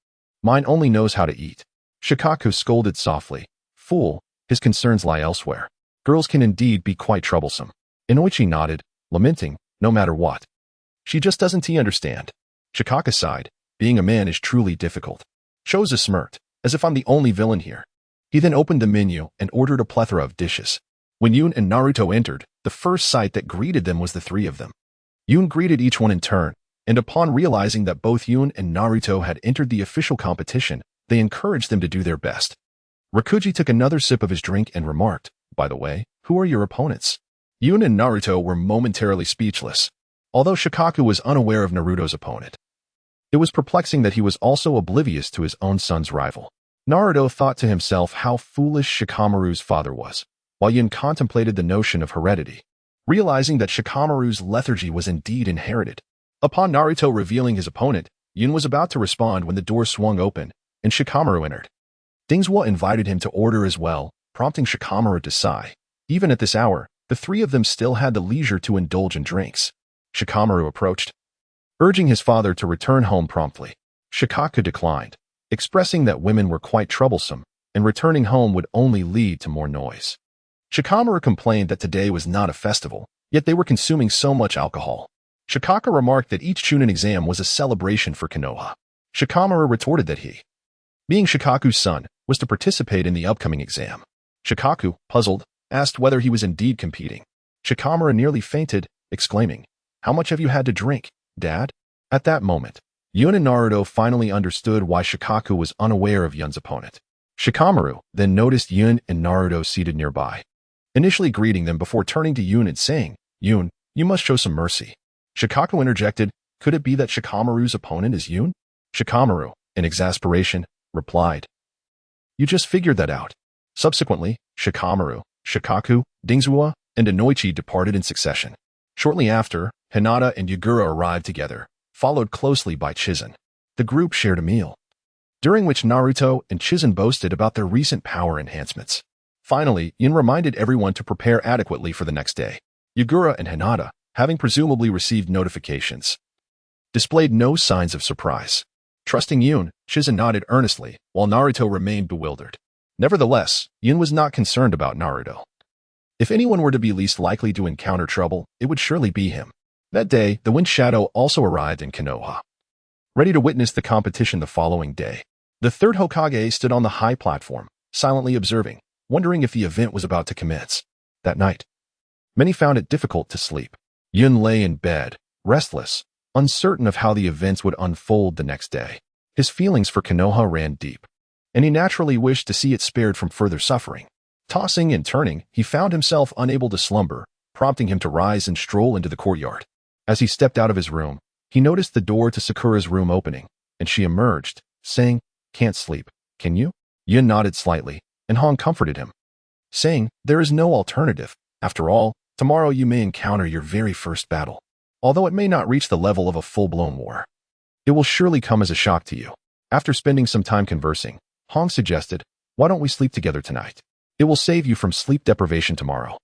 Mine only knows how to eat." Shikaku scolded softly, "Fool, his concerns lie elsewhere. Girls can indeed be quite troublesome." Inoichi nodded, lamenting, "No matter what. She just doesn't understand." Shikaka sighed, "Being a man is truly difficult." Choza smirked, "As if I'm the only villain here." He then opened the menu and ordered a plethora of dishes. When Yun and Naruto entered, the first sight that greeted them was the 3 of them. Yun greeted each one in turn, and upon realizing that both Yun and Naruto had entered the official competition, they encouraged them to do their best. Rakuji took another sip of his drink and remarked, "By the way, who are your opponents?" Yun and Naruto were momentarily speechless. Although Shikaku was unaware of Naruto's opponent, it was perplexing that he was also oblivious to his own son's rival. Naruto thought to himself how foolish Shikamaru's father was, while Yun contemplated the notion of heredity, realizing that Shikamaru's lethargy was indeed inherited. Upon Naruto revealing his opponent, Yun was about to respond when the door swung open, and Shikamaru entered. Dingzwa invited him to order as well, prompting Shikamaru to sigh. Even at this hour, the 3 of them still had the leisure to indulge in drinks. Shikamaru approached, urging his father to return home promptly. Shikaku declined, expressing that women were quite troublesome, and returning home would only lead to more noise. Shikamaru complained that today was not a festival, yet they were consuming so much alcohol. Shikaka remarked that each Chunin exam was a celebration for Konoha. Shikamaru retorted that he, being Shikaku's son, was to participate in the upcoming exam. Shikaku, puzzled, asked whether he was indeed competing. Shikamaru nearly fainted, exclaiming, "How much have you had to drink, Dad?" At that moment, Yun and Naruto finally understood why Shikaku was unaware of Yun's opponent. Shikamaru then noticed Yun and Naruto seated nearby, initially greeting them before turning to Yun and saying, "Yun, you must show some mercy." Shikaku interjected, "Could it be that Shikamaru's opponent is Yun?" Shikamaru, in exasperation, replied, "You just figured that out." Subsequently, Shikamaru, Shikaku, Dingzwa, and Inoichi departed in succession. Shortly after, Hinata and Yagura arrived together, followed closely by Chizen. The group shared a meal, during which Naruto and Chizen boasted about their recent power enhancements. Finally, Yun reminded everyone to prepare adequately for the next day. Yagura and Hinata, having presumably received notifications, displayed no signs of surprise. Trusting Yun, Chizen nodded earnestly, while Naruto remained bewildered. Nevertheless, Yun was not concerned about Naruto. If anyone were to be least likely to encounter trouble, it would surely be him. That day, the Wind Shadow also arrived in Konoha, ready to witness the competition the following day. The 3rd Hokage stood on the high platform, silently observing, wondering if the event was about to commence. That night, many found it difficult to sleep. Yun lay in bed, restless, uncertain of how the events would unfold the next day. His feelings for Konoha ran deep, and he naturally wished to see it spared from further suffering. Tossing and turning, he found himself unable to slumber, prompting him to rise and stroll into the courtyard. As he stepped out of his room, he noticed the door to Sakura's room opening, and she emerged, saying, "Can't sleep, can you?" Yun nodded slightly, and Hong comforted him, saying, "There is no alternative. After all, tomorrow you may encounter your very first battle. Although it may not reach the level of a full-blown war, it will surely come as a shock to you." After spending some time conversing, Hong suggested, "Why don't we sleep together tonight? It will save you from sleep deprivation tomorrow."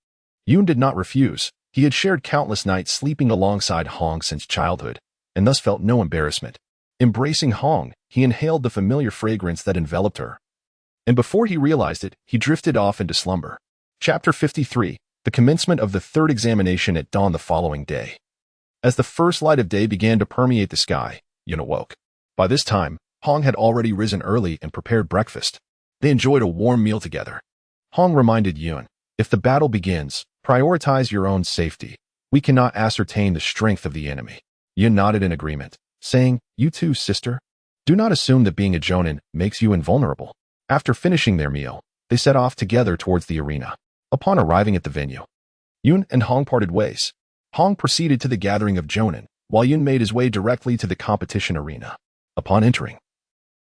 Yun did not refuse. He had shared countless nights sleeping alongside Hong since childhood, and thus felt no embarrassment. Embracing Hong, he inhaled the familiar fragrance that enveloped her, and before he realized it, he drifted off into slumber. Chapter 53, the commencement of the 3rd examination at dawn the following day. As the first light of day began to permeate the sky, Yun awoke. By this time, Hong had already risen early and prepared breakfast. They enjoyed a warm meal together. Hong reminded Yun, "If the battle begins, prioritize your own safety. We cannot ascertain the strength of the enemy." Yun nodded in agreement, saying, "You too, sister. Do not assume that being a jonin makes you invulnerable." After finishing their meal, they set off together towards the arena. Upon arriving at the venue, Yun and Hong parted ways. Hong proceeded to the gathering of jonin, while Yun made his way directly to the competition arena. Upon entering,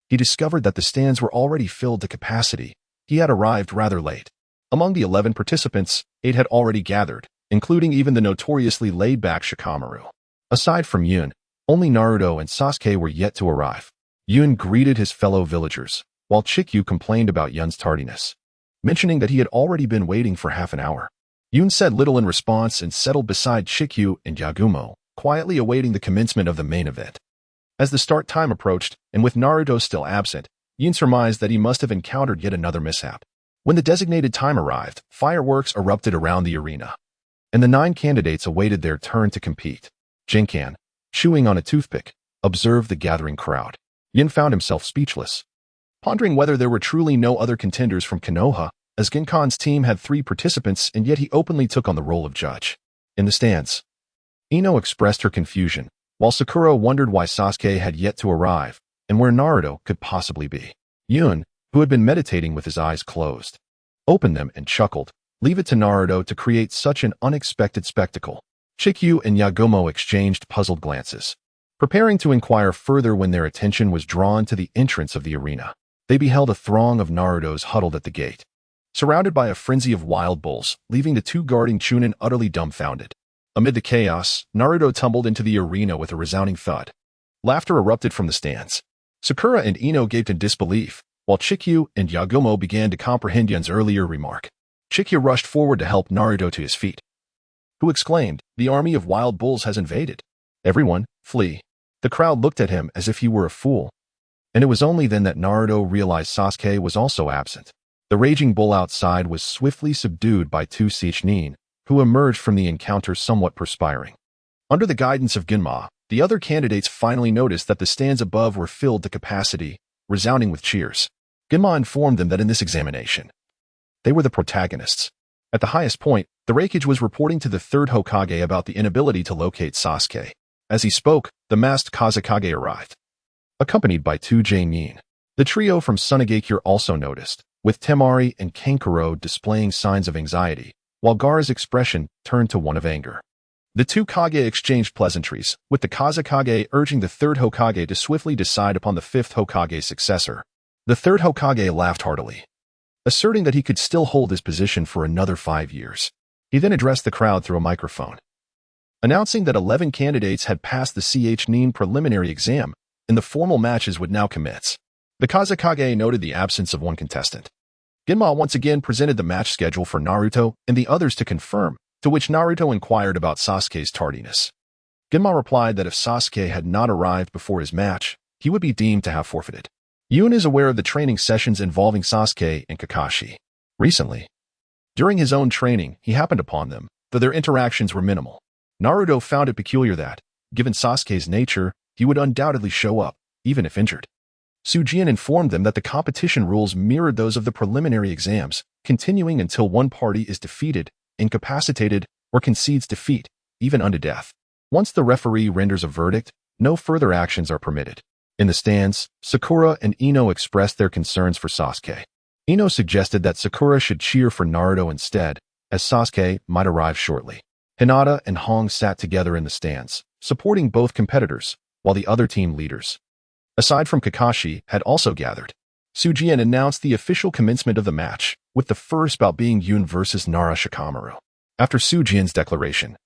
he discovered that the stands were already filled to capacity. He had arrived rather late. Among the 11 participants, 8 had already gathered, including even the notoriously laid-back Shikamaru. Aside from Yun, only Naruto and Sasuke were yet to arrive. Yun greeted his fellow villagers, while Chikyu complained about Yun's tardiness, mentioning that he had already been waiting for half an hour. Yun said little in response and settled beside Chikyu and Yagumo, quietly awaiting the commencement of the main event. As the start time approached, and with Naruto still absent, Yun surmised that he must have encountered yet another mishap. When the designated time arrived, fireworks erupted around the arena, and the 9 candidates awaited their turn to compete. Jinkan, chewing on a toothpick, observed the gathering crowd. Yun found himself speechless, pondering whether there were truly no other contenders from Konoha, as Ginkan's team had 3 participants and yet he openly took on the role of judge. In the stands, Ino expressed her confusion, while Sakura wondered why Sasuke had yet to arrive and where Naruto could possibly be. Yun, who had been meditating with his eyes closed, opened them and chuckled. Leave it to Naruto to create such an unexpected spectacle. Chikyu and Yagumo exchanged puzzled glances, preparing to inquire further when their attention was drawn to the entrance of the arena. They beheld a throng of Narutos huddled at the gate, surrounded by a frenzy of wild bulls, leaving the 2 guarding Chunin utterly dumbfounded. Amid the chaos, Naruto tumbled into the arena with a resounding thud. Laughter erupted from the stands. Sakura and Ino gaped in disbelief, while Chikyu and Yagumo began to comprehend Yun's earlier remark. Chikyu rushed forward to help Naruto to his feet, who exclaimed, "The army of wild bulls has invaded. Everyone, flee." The crowd looked at him as if he were a fool, and it was only then that Naruto realized Sasuke was also absent. The raging bull outside was swiftly subdued by 2 Seichnin, who emerged from the encounter somewhat perspiring. Under the guidance of Ginma, the other candidates finally noticed that the stands above were filled to capacity, resounding with cheers. Ginma informed them that in this examination, they were the protagonists. At the highest point, the Hokage was reporting to the 3rd Hokage about the inability to locate Sasuke. As he spoke, the masked Kazekage arrived, accompanied by 2 Jonin. The trio from Sunagakure also noticed, with Temari and Kankuro displaying signs of anxiety, while Gaara's expression turned to one of anger. The 2 Kage exchanged pleasantries, with the Kazekage urging the 3rd Hokage to swiftly decide upon the 5th Hokage's successor. The 3rd Hokage laughed heartily, asserting that he could still hold his position for another 5 years. He then addressed the crowd through a microphone, announcing that 11 candidates had passed the Seichnin preliminary exam, and the formal matches would now commence. The Kazekage noted the absence of one contestant. Ginma once again presented the match schedule for Naruto and the others to confirm, to which Naruto inquired about Sasuke's tardiness. Ginma replied that if Sasuke had not arrived before his match, he would be deemed to have forfeited. Yun is aware of the training sessions involving Sasuke and Kakashi. Recently, during his own training, he happened upon them, though their interactions were minimal. Naruto found it peculiar that, given Sasuke's nature, he would undoubtedly show up, even if injured. Sujin informed them that the competition rules mirrored those of the preliminary exams, continuing until one party is defeated, incapacitated, or concedes defeat, even unto death. Once the referee renders a verdict, no further actions are permitted. In the stands, Sakura and Ino expressed their concerns for Sasuke. Ino suggested that Sakura should cheer for Naruto instead, as Sasuke might arrive shortly. Hinata and Hong sat together in the stands, supporting both competitors, while the other team leaders, aside from Kakashi, had also gathered. Sujin announced the official commencement of the match, with the first bout being Yun versus Nara Shikamaru. After Sujin's declaration,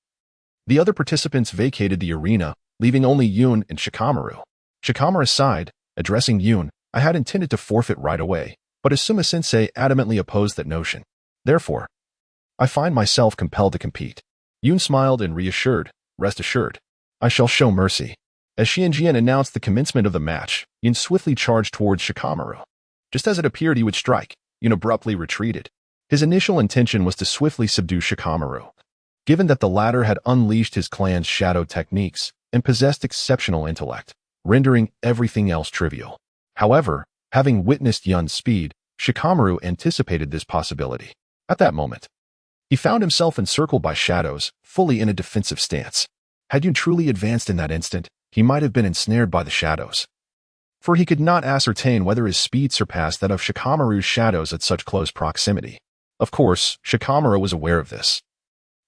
the other participants vacated the arena, leaving only Yun and Shikamaru. Shikamaru sighed, addressing Yun, "I had intended to forfeit right away, but Asuma-sensei adamantly opposed that notion. Therefore, I find myself compelled to compete." Yun smiled and reassured, "Rest assured, I shall show mercy." As Xianjian announced the commencement of the match, Yun swiftly charged towards Shikamaru. Just as it appeared he would strike, Yun abruptly retreated. His initial intention was to swiftly subdue Shikamaru, given that the latter had unleashed his clan's shadow techniques and possessed exceptional intellect, rendering everything else trivial. However, having witnessed Yun's speed, Shikamaru anticipated this possibility. At that moment, he found himself encircled by shadows, fully in a defensive stance. Had Yun truly advanced in that instant, he might have been ensnared by the shadows. For he could not ascertain whether his speed surpassed that of Shikamaru's shadows at such close proximity. Of course, Shikamaru was aware of this.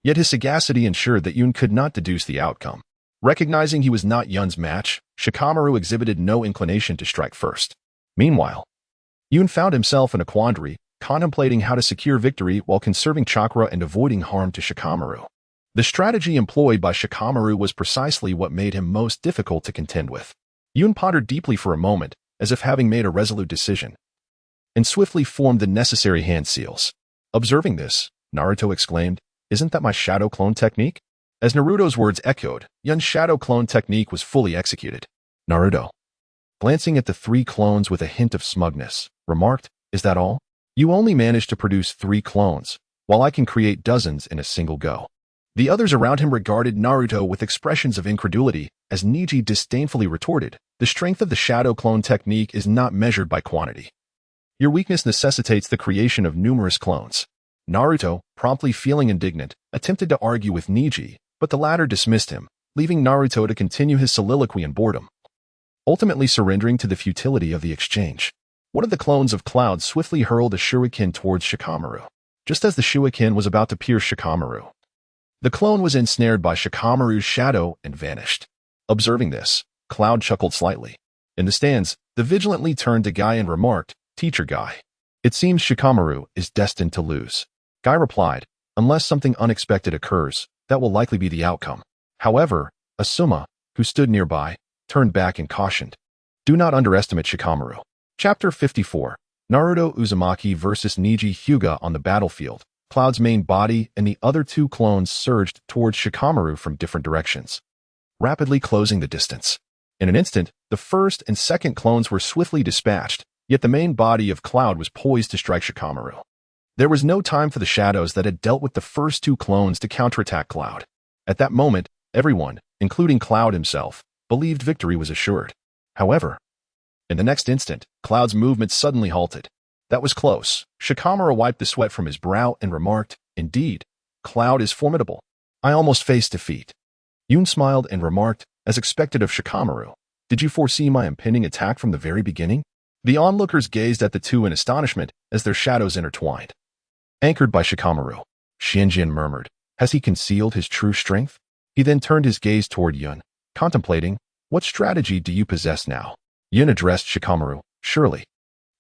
Yet his sagacity ensured that Yun could not deduce the outcome. Recognizing he was not Yun's match, Shikamaru exhibited no inclination to strike first. Meanwhile, Yun found himself in a quandary, contemplating how to secure victory while conserving chakra and avoiding harm to Shikamaru. The strategy employed by Shikamaru was precisely what made him most difficult to contend with. Yun pondered deeply for a moment, as if having made a resolute decision, and swiftly formed the necessary hand seals. Observing this, Naruto exclaimed, "Isn't that my shadow clone technique?" As Naruto's words echoed, Yun's shadow clone technique was fully executed. Naruto, glancing at the 3 clones with a hint of smugness, remarked, "Is that all? You only managed to produce 3 clones, while I can create dozens in a single go." The others around him regarded Naruto with expressions of incredulity, as Neji disdainfully retorted, "The strength of the shadow clone technique is not measured by quantity. Your weakness necessitates the creation of numerous clones." Naruto, promptly feeling indignant, attempted to argue with Neji, but the latter dismissed him, leaving Naruto to continue his soliloquy in boredom, ultimately surrendering to the futility of the exchange. One of the clones of Cloud swiftly hurled a shuriken towards Shikamaru. Just as the shuriken was about to pierce Shikamaru, the clone was ensnared by Shikamaru's shadow and vanished. Observing this, Cloud chuckled slightly. In the stands, the vigilantly turned to Guy and remarked, "Teacher Guy, it seems Shikamaru is destined to lose." Guy replied, "Unless something unexpected occurs, that will likely be the outcome." However, Asuma, who stood nearby, turned back and cautioned, "Do not underestimate Shikamaru." Chapter 54. Naruto Uzumaki vs. Neji Hyuga on the battlefield. Cloud's main body and the other 2 clones surged towards Shikamaru from different directions, rapidly closing the distance. In an instant, the first and second clones were swiftly dispatched, yet the main body of Cloud was poised to strike Shikamaru. There was no time for the shadows that had dealt with the first 2 clones to counterattack Cloud. At that moment, everyone, including Cloud himself, believed victory was assured. However, in the next instant, Cloud's movement suddenly halted. That was close. Shikamaru wiped the sweat from his brow and remarked, "Indeed, Cloud is formidable. I almost faced defeat." Yun smiled and remarked, as expected of Shikamaru, "Did you foresee my impending attack from the very beginning?" The onlookers gazed at the 2 in astonishment as their shadows intertwined. Anchored by Shikamaru, Shinjin murmured, "Has he concealed his true strength?" He then turned his gaze toward Yun, contemplating, "What strategy do you possess now?" Yun addressed Shikamaru, "Surely,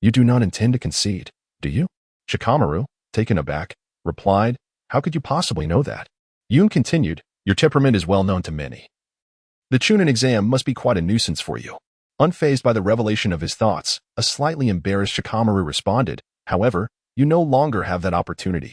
you do not intend to concede, do you?" Shikamaru, taken aback, replied, "How could you possibly know that?" Yun continued, "Your temperament is well known to many. The Chunin exam must be quite a nuisance for you." Unfazed by the revelation of his thoughts, a slightly embarrassed Shikamaru responded, "However, you no longer have that opportunity."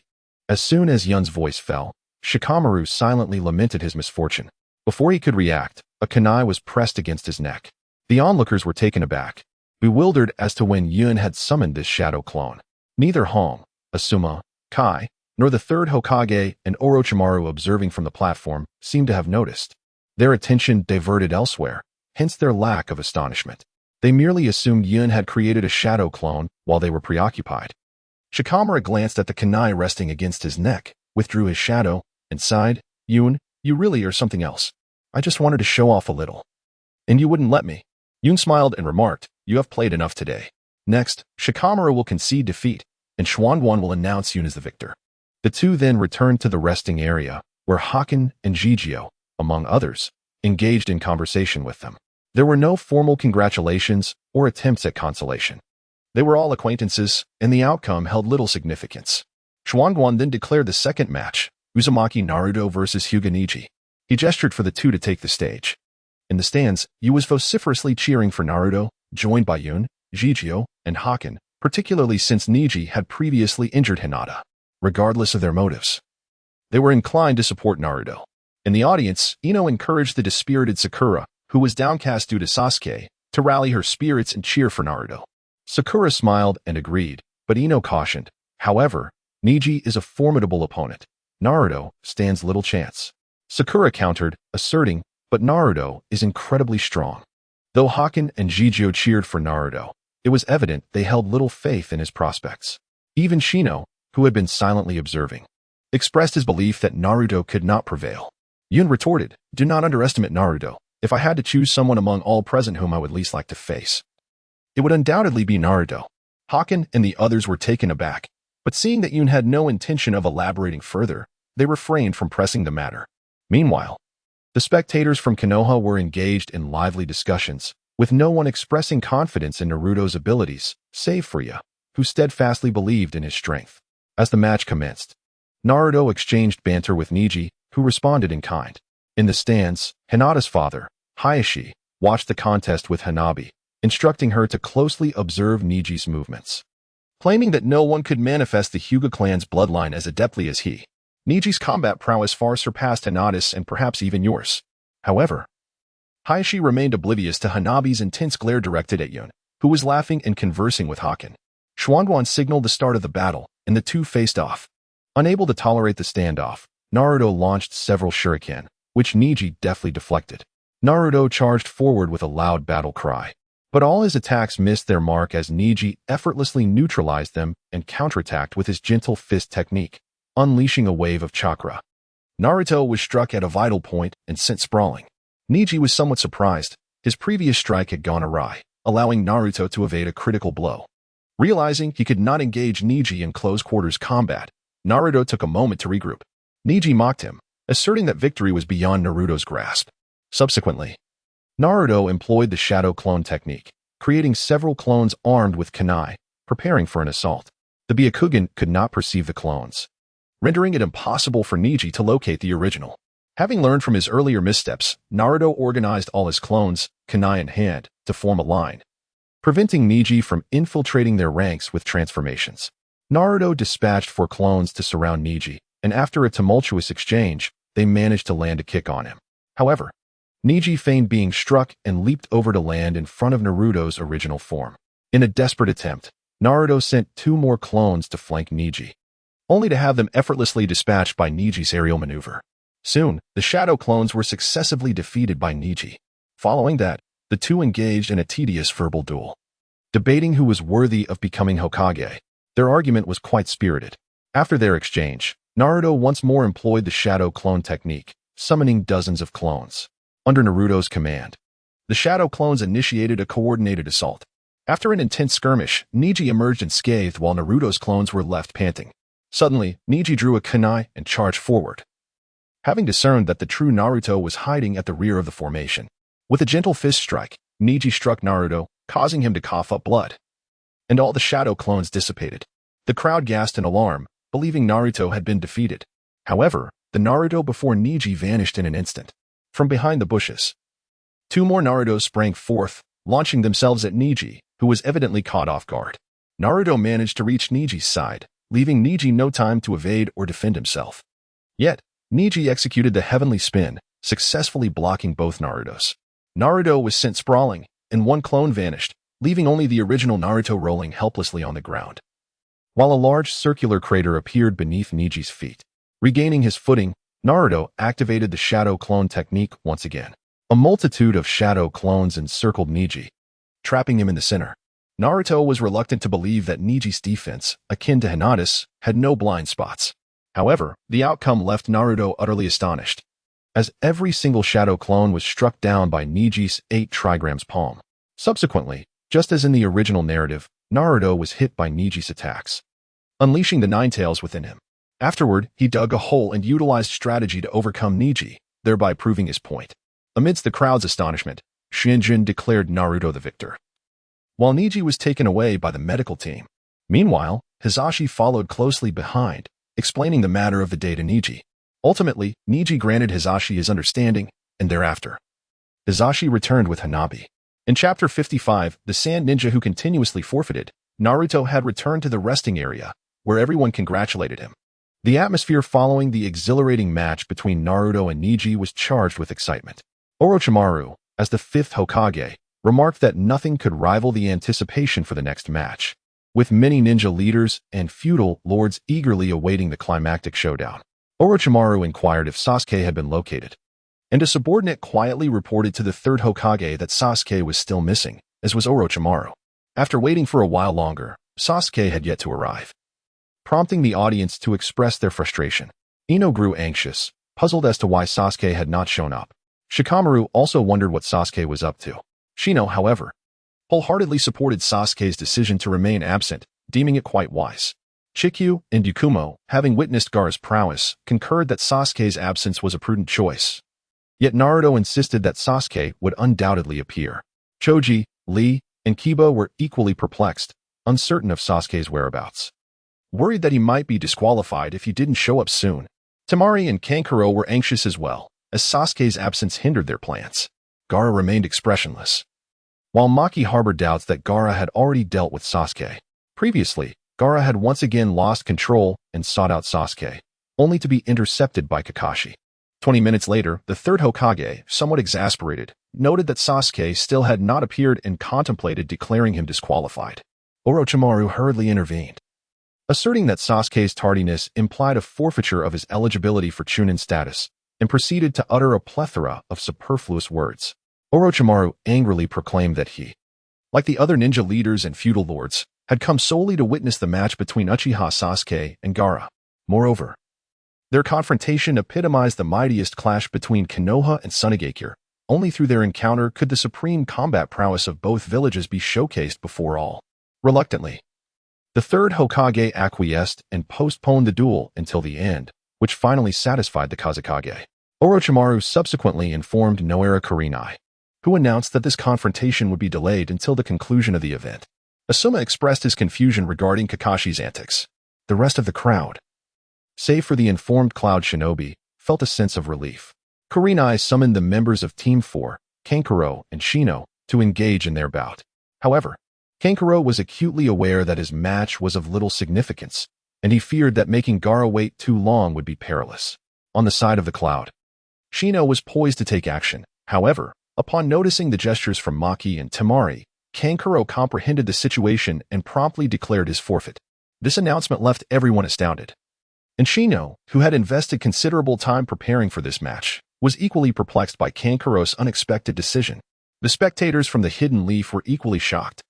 As soon as Yun's voice fell, Shikamaru silently lamented his misfortune. Before he could react, a kunai was pressed against his neck. The onlookers were taken aback, bewildered as to when Yun had summoned this shadow clone. Neither Hong, Asuma, Kai, nor the 3rd Hokage and Orochimaru observing from the platform seemed to have noticed. Their attention diverted elsewhere, hence their lack of astonishment. They merely assumed Yun had created a shadow clone while they were preoccupied. Shikamaru glanced at the kunai resting against his neck, withdrew his shadow, and sighed, "Yun, you really are something else. I just wanted to show off a little. And you wouldn't let me." Yun smiled and remarked, "You have played enough today. Next, Shikamaru will concede defeat, and Xuanguan will announce Yun as the victor." The 2 then returned to the resting area, where Haken and Jijio, among others, engaged in conversation with them. There were no formal congratulations or attempts at consolation. They were all acquaintances, and the outcome held little significance. Xuanguan then declared the second match, Uzumaki Naruto vs. Hyuga Neji. He gestured for the 2 to take the stage. In the stands, Yu was vociferously cheering for Naruto, joined by Yun, Jijio, and Haken, particularly since Neji had previously injured Hinata. Regardless of their motives, they were inclined to support Naruto. In the audience, Ino encouraged the dispirited Sakura, who was downcast due to Sasuke, to rally her spirits and cheer for Naruto. Sakura smiled and agreed, but Ino cautioned, "However, Neji is a formidable opponent. Naruto stands little chance." Sakura countered, asserting, "But Naruto is incredibly strong." Though Haken and Jijio cheered for Naruto, it was evident they held little faith in his prospects. Even Shino, who had been silently observing, expressed his belief that Naruto could not prevail. Yun retorted, "Do not underestimate Naruto. If I had to choose someone among all present whom I would least like to face, it would undoubtedly be Naruto. Hakken and the others were taken aback, but seeing that Yoon had no intention of elaborating further, they refrained from pressing the matter. Meanwhile, the spectators from Konoha were engaged in lively discussions, with no one expressing confidence in Naruto's abilities, save Freya, who steadfastly believed in his strength. As the match commenced, Naruto exchanged banter with Neji, who responded in kind. In the stands, Hinata's father, Hayashi, watched the contest with Hanabi, instructing her to closely observe Neji's movements. Claiming that no one could manifest the Hyuga clan's bloodline as adeptly as he, Neji's combat prowess far surpassed Hinata's and perhaps even yours. However, Hayashi remained oblivious to Hanabi's intense glare directed at Yoon, who was laughing and conversing with Hakken. Xuanguan signaled the start of the battle, and the two faced off. Unable to tolerate the standoff, Naruto launched several shuriken, which Neji deftly deflected. Naruto charged forward with a loud battle cry. But all his attacks missed their mark as Neji effortlessly neutralized them and counterattacked with his gentle fist technique, unleashing a wave of chakra. Naruto was struck at a vital point and sent sprawling. Neji was somewhat surprised. His previous strike had gone awry, allowing Naruto to evade a critical blow. Realizing he could not engage Neji in close-quarters combat, Naruto took a moment to regroup. Neji mocked him, asserting that victory was beyond Naruto's grasp. Subsequently, Naruto employed the shadow clone technique, creating several clones armed with kunai, preparing for an assault. The Byakugan could not perceive the clones, rendering it impossible for Neji to locate the original. Having learned from his earlier missteps, Naruto organized all his clones, kunai in hand, to form a line, preventing Neji from infiltrating their ranks with transformations. Naruto dispatched 4 clones to surround Neji, and after a tumultuous exchange, they managed to land a kick on him. However, Neji feigned being struck and leaped over to land in front of Naruto's original form. In a desperate attempt, Naruto sent 2 more clones to flank Neji, only to have them effortlessly dispatched by Neji's aerial maneuver. Soon, the shadow clones were successively defeated by Neji. Following that, the two engaged in a tedious verbal duel, debating who was worthy of becoming Hokage. Their argument was quite spirited. After their exchange, Naruto once more employed the shadow clone technique, summoning dozens of clones. Under Naruto's command, the shadow clones initiated a coordinated assault. After an intense skirmish, Neji emerged unscathed while Naruto's clones were left panting. Suddenly, Neji drew a kunai and charged forward. Having discerned that the true Naruto was hiding at the rear of the formation, with a gentle fist strike, Neji struck Naruto, causing him to cough up blood. And all the shadow clones dissipated. The crowd gasped in alarm, believing Naruto had been defeated. However, the Naruto before Neji vanished in an instant. From behind the bushes, 2 more Narutos sprang forth, launching themselves at Neji, who was evidently caught off guard. Naruto managed to reach Neji's side, leaving Neji no time to evade or defend himself. Yet, Neji executed the heavenly spin, successfully blocking both Narutos. Naruto was sent sprawling, and 1 clone vanished, leaving only the original Naruto rolling helplessly on the ground, while a large circular crater appeared beneath Neji's feet. Regaining his footing, Naruto activated the shadow clone technique once again. A multitude of shadow clones encircled Neji, trapping him in the center. Naruto was reluctant to believe that Neji's defense, akin to Hinata's, had no blind spots. However, the outcome left Naruto utterly astonished, as every single shadow clone was struck down by Neji's 8 trigrams palm. Subsequently, just as in the original narrative, Naruto was hit by Neji's attacks, unleashing the 9 tails within him. Afterward, he dug a hole and utilized strategy to overcome Neji, thereby proving his point. Amidst the crowd's astonishment, Shinjin declared Naruto the victor, while Neji was taken away by the medical team. Meanwhile, Hisashi followed closely behind, explaining the matter of the day to Neji. Ultimately, Neji granted Hisashi his understanding, and thereafter, Hisashi returned with Hanabi. In Chapter 55, the Sand Ninja who continuously forfeited, Naruto had returned to the resting area, where everyone congratulated him. The atmosphere following the exhilarating match between Naruto and Neji was charged with excitement. Orochimaru, as the 5th Hokage, remarked that nothing could rival the anticipation for the next match, with many ninja leaders and feudal lords eagerly awaiting the climactic showdown. Orochimaru inquired if Sasuke had been located, and a subordinate quietly reported to the 3rd Hokage that Sasuke was still missing, as was Orochimaru. After waiting for a while longer, Sasuke had yet to arrive, prompting the audience to express their frustration. Ino grew anxious, puzzled as to why Sasuke had not shown up. Shikamaru also wondered what Sasuke was up to. Shino, however, wholeheartedly supported Sasuke's decision to remain absent, deeming it quite wise. Chikyu and Yukumo, having witnessed Gaara's prowess, concurred that Sasuke's absence was a prudent choice. Yet Naruto insisted that Sasuke would undoubtedly appear. Choji, Lee, and Kiba were equally perplexed, uncertain of Sasuke's whereabouts. Worried that he might be disqualified if he didn't show up soon, Temari and Kankuro were anxious as well, as Sasuke's absence hindered their plans. Gaara remained expressionless, while Maki harbored doubts that Gaara had already dealt with Sasuke. Previously, Gaara had once again lost control and sought out Sasuke, only to be intercepted by Kakashi. 20 minutes later, the third Hokage, somewhat exasperated, noted that Sasuke still had not appeared and contemplated declaring him disqualified. Orochimaru hurriedly intervened, asserting that Sasuke's tardiness implied a forfeiture of his eligibility for Chunin status, and proceeded to utter a plethora of superfluous words. Orochimaru angrily proclaimed that he, like the other ninja leaders and feudal lords, had come solely to witness the match between Uchiha Sasuke and Gaara. Moreover, their confrontation epitomized the mightiest clash between Konoha and Sunigakure. Only through their encounter could the supreme combat prowess of both villages be showcased before all. Reluctantly, the third Hokage acquiesced and postponed the duel until the end, which finally satisfied the Kazekage. Orochimaru subsequently informed Yuhi Kurenai, who announced that this confrontation would be delayed until the conclusion of the event. Asuma expressed his confusion regarding Kakashi's antics. The rest of the crowd, save for the informed Cloud Shinobi, felt a sense of relief. Kurenai summoned the members of Team 4, Kankuro and Shino, to engage in their bout. However, Kankuro was acutely aware that his match was of little significance, and he feared that making Gaara wait too long would be perilous. On the side of the Cloud, Shino was poised to take action. However, upon noticing the gestures from Maki and Temari, Kankuro comprehended the situation and promptly declared his forfeit. This announcement left everyone astounded. And Shino, who had invested considerable time preparing for this match, was equally perplexed by Kankuro's unexpected decision. The spectators from the Hidden Leaf were equally shocked.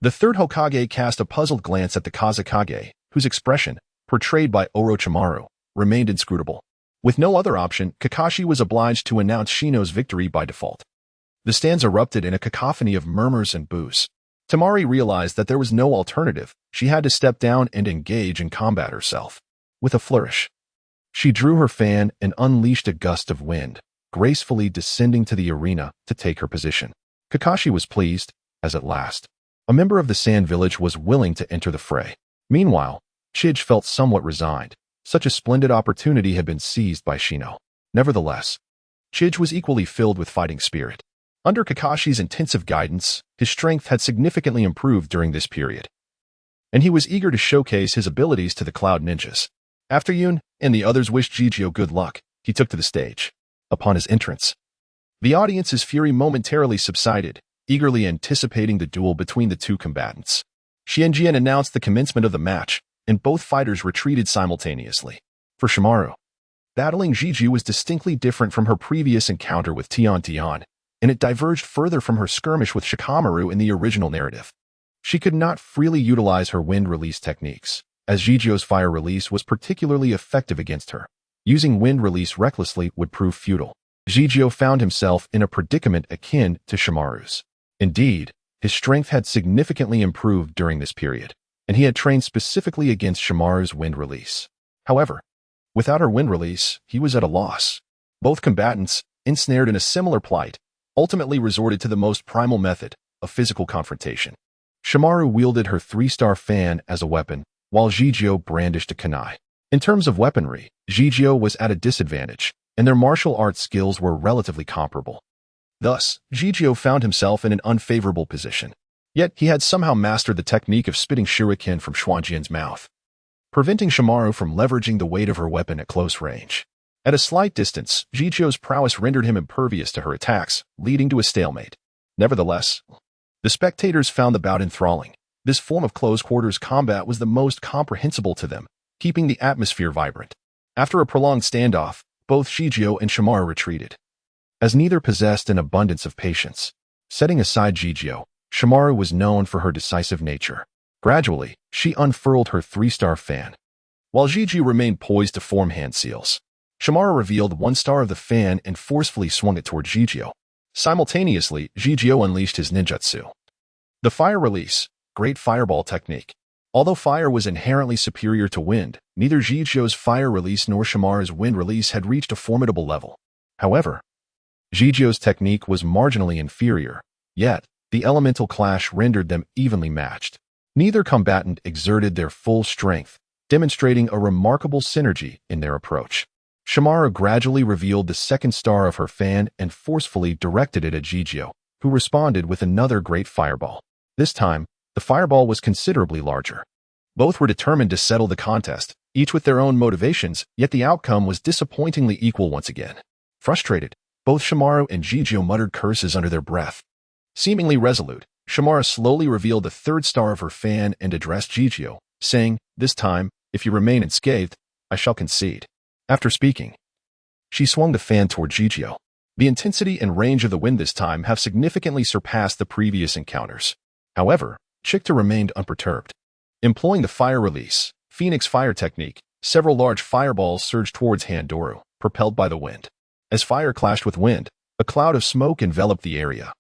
The third Hokage cast a puzzled glance at the Kazekage, whose expression, portrayed by Orochimaru, remained inscrutable. With no other option, Kakashi was obliged to announce Shino's victory by default. The stands erupted in a cacophony of murmurs and boos. Temari realized that there was no alternative. She had to step down and engage in combat herself. With a flourish, she drew her fan and unleashed a gust of wind, gracefully descending to the arena to take her position. Kakashi was pleased, as at last a member of the Sand Village was willing to enter the fray. Meanwhile, Chij felt somewhat resigned. Such a splendid opportunity had been seized by Shino. Nevertheless, Chij was equally filled with fighting spirit. Under Kakashi's intensive guidance, his strength had significantly improved during this period, and he was eager to showcase his abilities to the Cloud Ninjas. After Yun and the others wished Jijio good luck, he took to the stage. Upon his entrance, the audience's fury momentarily subsided, eagerly anticipating the duel between the two combatants. Xianjian announced the commencement of the match, and both fighters retreated simultaneously. For Shimaru, battling Jiju was distinctly different from her previous encounter with Tian Tian, and it diverged further from her skirmish with Shikamaru in the original narrative. She could not freely utilize her wind release techniques, as Jijio's fire release was particularly effective against her. Using wind release recklessly would prove futile. Jijio found himself in a predicament akin to Shimaru's. Indeed, his strength had significantly improved during this period, and he had trained specifically against Shimaru's wind release. However, without her wind release, he was at a loss. Both combatants, ensnared in a similar plight, ultimately resorted to the most primal method, of physical confrontation. Shimaru wielded her 3-star fan as a weapon, while Jijio brandished a kunai. In terms of weaponry, Jijio was at a disadvantage, and their martial arts skills were relatively comparable. Thus, Jijio found himself in an unfavorable position. Yet he had somehow mastered the technique of spitting shuriken from Xuanjian's mouth, preventing Shimaru from leveraging the weight of her weapon at close range. At a slight distance, Jijio's prowess rendered him impervious to her attacks, leading to a stalemate. Nevertheless, the spectators found the bout enthralling. This form of close-quarters combat was the most comprehensible to them, keeping the atmosphere vibrant. After a prolonged standoff, both Jijio and Shimaru retreated, as neither possessed an abundance of patience. Setting aside Jijio, Shimaru was known for her decisive nature. Gradually, she unfurled her 3-star fan, while Jijio remained poised to form hand seals. Shimara revealed one star of the fan and forcefully swung it toward Jijio. Simultaneously, Jijio unleashed his ninjutsu. The fire release, great fireball technique. Although fire was inherently superior to wind, neither Jijio's fire release nor Shimara's wind release had reached a formidable level. However, Jijio's technique was marginally inferior, yet the elemental clash rendered them evenly matched. Neither combatant exerted their full strength, demonstrating a remarkable synergy in their approach. Shimara gradually revealed the second star of her fan and forcefully directed it at Jijio, who responded with another great fireball. This time, the fireball was considerably larger. Both were determined to settle the contest, each with their own motivations, yet the outcome was disappointingly equal once again. Frustrated, both Shimara and Jijio muttered curses under their breath. Seemingly resolute, Shimara slowly revealed the third star of her fan and addressed Jijio, saying, "This time, if you remain unscathed, I shall concede." After speaking, she swung the fan toward Jijio. The intensity and range of the wind this time have significantly surpassed the previous encounters. However, Chikta remained unperturbed. Employing the fire release, Phoenix fire technique, several large fireballs surged towards Handoru, propelled by the wind. As fire clashed with wind, a cloud of smoke enveloped the area,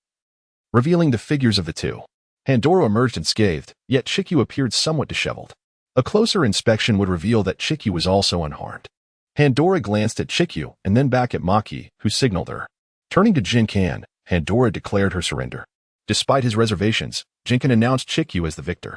revealing the figures of the two. Handoru emerged unscathed, yet Chikyu appeared somewhat disheveled. A closer inspection would reveal that Chikyu was also unharmed. Handora glanced at Chikyu and then back at Maki, who signaled her. Turning to Jinkan, Handora declared her surrender. Despite his reservations, Jinkan announced Chikyu as the victor.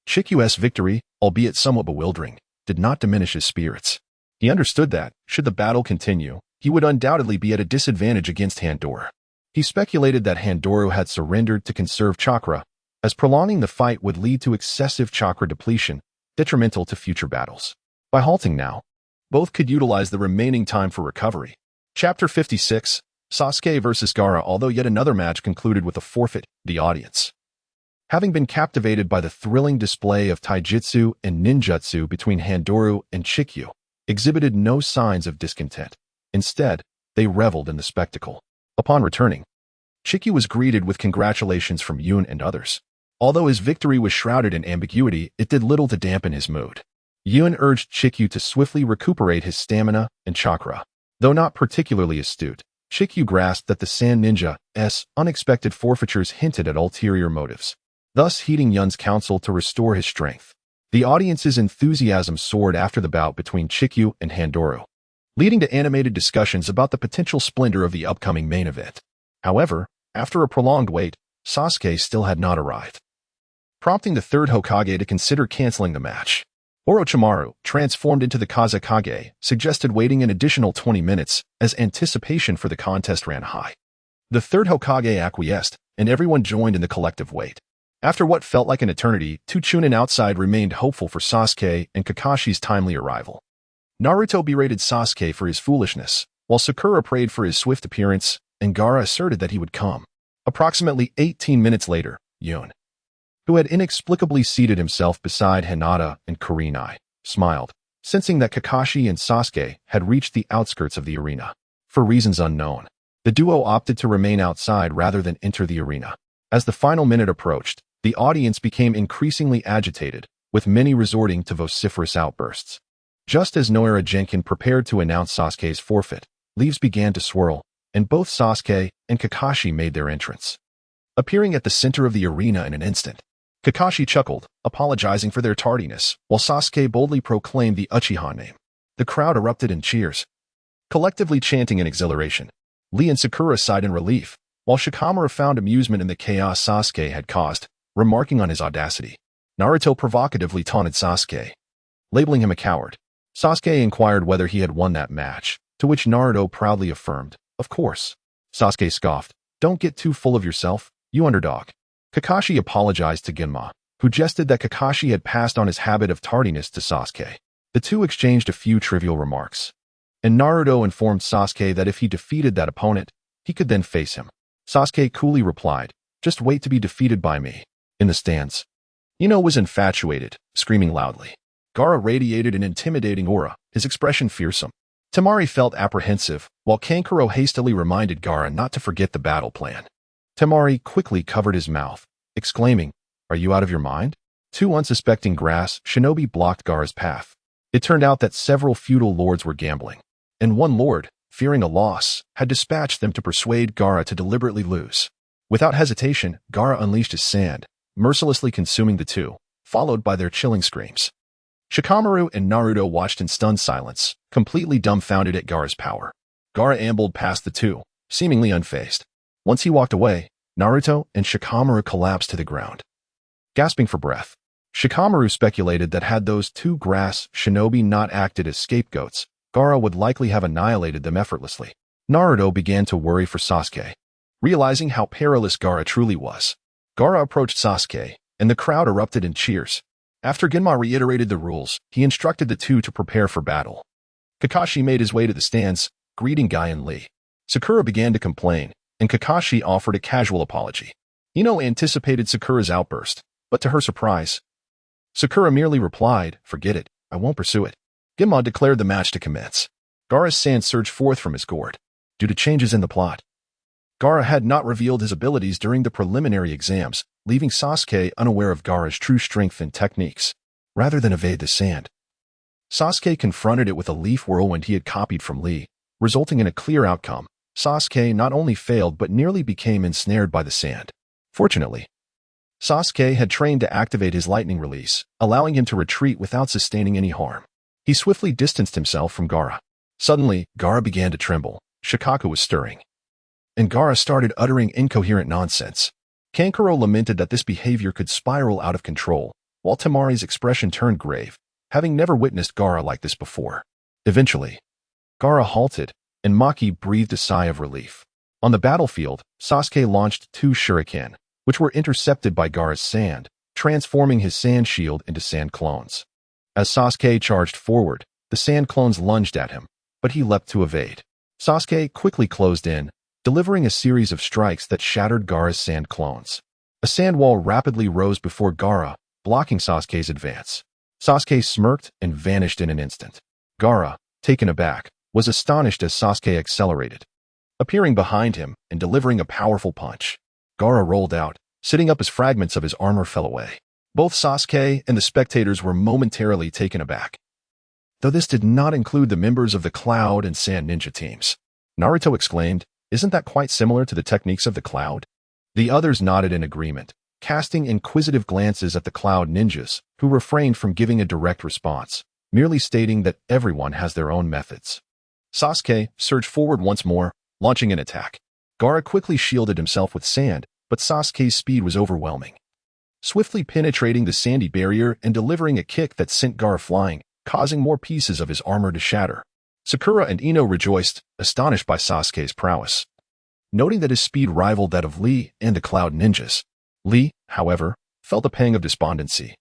Chikyu's victory, albeit somewhat bewildering, did not diminish his spirits. He understood that, should the battle continue, he would undoubtedly be at a disadvantage against Handora. He speculated that Handoru had surrendered to conserve chakra, as prolonging the fight would lead to excessive chakra depletion, detrimental to future battles. By halting now, both could utilize the remaining time for recovery. Chapter 56, Sasuke vs. Gaara. Although yet another match concluded with a forfeit, the audience, having been captivated by the thrilling display of taijutsu and ninjutsu between Handoru and Chikyu, exhibited no signs of discontent. Instead, they reveled in the spectacle. Upon returning, Chikyu was greeted with congratulations from Yun and others. Although his victory was shrouded in ambiguity, it did little to dampen his mood. Yun urged Chikyu to swiftly recuperate his stamina and chakra. Though not particularly astute, Chikyu grasped that the Sand Ninja's unexpected forfeitures hinted at ulterior motives, thus heeding Yun's counsel to restore his strength. The audience's enthusiasm soared after the bout between Chikyu and Handoru, leading to animated discussions about the potential splendor of the upcoming main event. However, after a prolonged wait, Sasuke still had not arrived, prompting the third Hokage to consider canceling the match. Orochimaru, transformed into the Kazekage, suggested waiting an additional 20 minutes, as anticipation for the contest ran high. The third Hokage acquiesced, and everyone joined in the collective wait. After what felt like an eternity, two Chunin outside remained hopeful for Sasuke and Kakashi's timely arrival. Naruto berated Sasuke for his foolishness, while Sakura prayed for his swift appearance, and Gaara asserted that he would come. Approximately 18 minutes later, Yun, who had inexplicably seated himself beside Hinata and Kurenai, smiled, sensing that Kakashi and Sasuke had reached the outskirts of the arena. For reasons unknown, the duo opted to remain outside rather than enter the arena. As the final minute approached, the audience became increasingly agitated, with many resorting to vociferous outbursts. Just as Noara Jenkin prepared to announce Sasuke's forfeit, leaves began to swirl, and both Sasuke and Kakashi made their entrance, appearing at the center of the arena in an instant. Kakashi chuckled, apologizing for their tardiness, while Sasuke boldly proclaimed the Uchiha name. The crowd erupted in cheers, collectively chanting in exhilaration. Lee and Sakura sighed in relief, while Shikamaru found amusement in the chaos Sasuke had caused, remarking on his audacity. Naruto provocatively taunted Sasuke, labeling him a coward. Sasuke inquired whether he had won that match, to which Naruto proudly affirmed, "Of course." Sasuke scoffed, "Don't get too full of yourself, you underdog." Kakashi apologized to Genma, who jested that Kakashi had passed on his habit of tardiness to Sasuke. The two exchanged a few trivial remarks, and Naruto informed Sasuke that if he defeated that opponent, he could then face him. Sasuke coolly replied, "Just wait to be defeated by me." In the stands, Ino was infatuated, screaming loudly. Gaara radiated an intimidating aura, his expression fearsome. Temari felt apprehensive, while Kankuro hastily reminded Gaara not to forget the battle plan. Temari quickly covered his mouth, exclaiming, "Are you out of your mind?" Two unsuspecting grass shinobi blocked Gaara's path. It turned out that several feudal lords were gambling. and one lord, fearing a loss, had dispatched them to persuade Gaara to deliberately lose. Without hesitation, Gaara unleashed his sand, mercilessly consuming the two, followed by their chilling screams. Shikamaru and Naruto watched in stunned silence, completely dumbfounded at Gaara's power. Gaara ambled past the two, seemingly unfazed. Once he walked away, Naruto and Shikamaru collapsed to the ground. Gasping for breath, Shikamaru speculated that had those two grass shinobi not acted as scapegoats, Gaara would likely have annihilated them effortlessly. Naruto began to worry for Sasuke. Realizing how perilous Gaara truly was, Gaara approached Sasuke, and the crowd erupted in cheers. After Genma reiterated the rules, he instructed the two to prepare for battle. Kakashi made his way to the stands, greeting Guy and Lee. Sakura began to complain, and Kakashi offered a casual apology. Ino anticipated Sakura's outburst, but to her surprise, Sakura merely replied, "Forget it, I won't pursue it." Genma declared the match to commence. Gaara's sand surged forth from his gourd. Due to changes in the plot, Gaara had not revealed his abilities during the preliminary exams, leaving Sasuke unaware of Gaara's true strength and techniques. Rather than evade the sand, Sasuke confronted it with a leaf whirlwind he had copied from Lee, resulting in a clear outcome. Sasuke not only failed but nearly became ensnared by the sand. Fortunately, Sasuke had trained to activate his lightning release, allowing him to retreat without sustaining any harm. He swiftly distanced himself from Gaara. Suddenly, Gaara began to tremble. Shikaku was stirring, and Gaara started uttering incoherent nonsense. Kankuro lamented that this behavior could spiral out of control, while Temari's expression turned grave, having never witnessed Gaara like this before. Eventually, Gaara halted, and Maki breathed a sigh of relief. On the battlefield, Sasuke launched two shuriken, which were intercepted by Gaara's sand, transforming his sand shield into sand clones. As Sasuke charged forward, the sand clones lunged at him, but he leapt to evade. Sasuke quickly closed in, delivering a series of strikes that shattered Gaara's sand clones. A sand wall rapidly rose before Gaara, blocking Sasuke's advance. Sasuke smirked and vanished in an instant. Gaara, taken aback, was astonished as Sasuke accelerated, appearing behind him and delivering a powerful punch. Gaara rolled out, sitting up as fragments of his armor fell away. Both Sasuke and the spectators were momentarily taken aback, though this did not include the members of the Cloud and Sand Ninja teams. Naruto exclaimed, "Isn't that quite similar to the techniques of the Cloud?" The others nodded in agreement, casting inquisitive glances at the Cloud ninjas, who refrained from giving a direct response, merely stating that everyone has their own methods. Sasuke surged forward once more, launching an attack. Gaara quickly shielded himself with sand, but Sasuke's speed was overwhelming. Swiftly penetrating the sandy barrier and delivering a kick that sent Gaara flying, causing more pieces of his armor to shatter. Sakura and Ino rejoiced, astonished by Sasuke's prowess, noting that his speed rivaled that of Lee and the Cloud ninjas. Lee, however, felt a pang of despondency,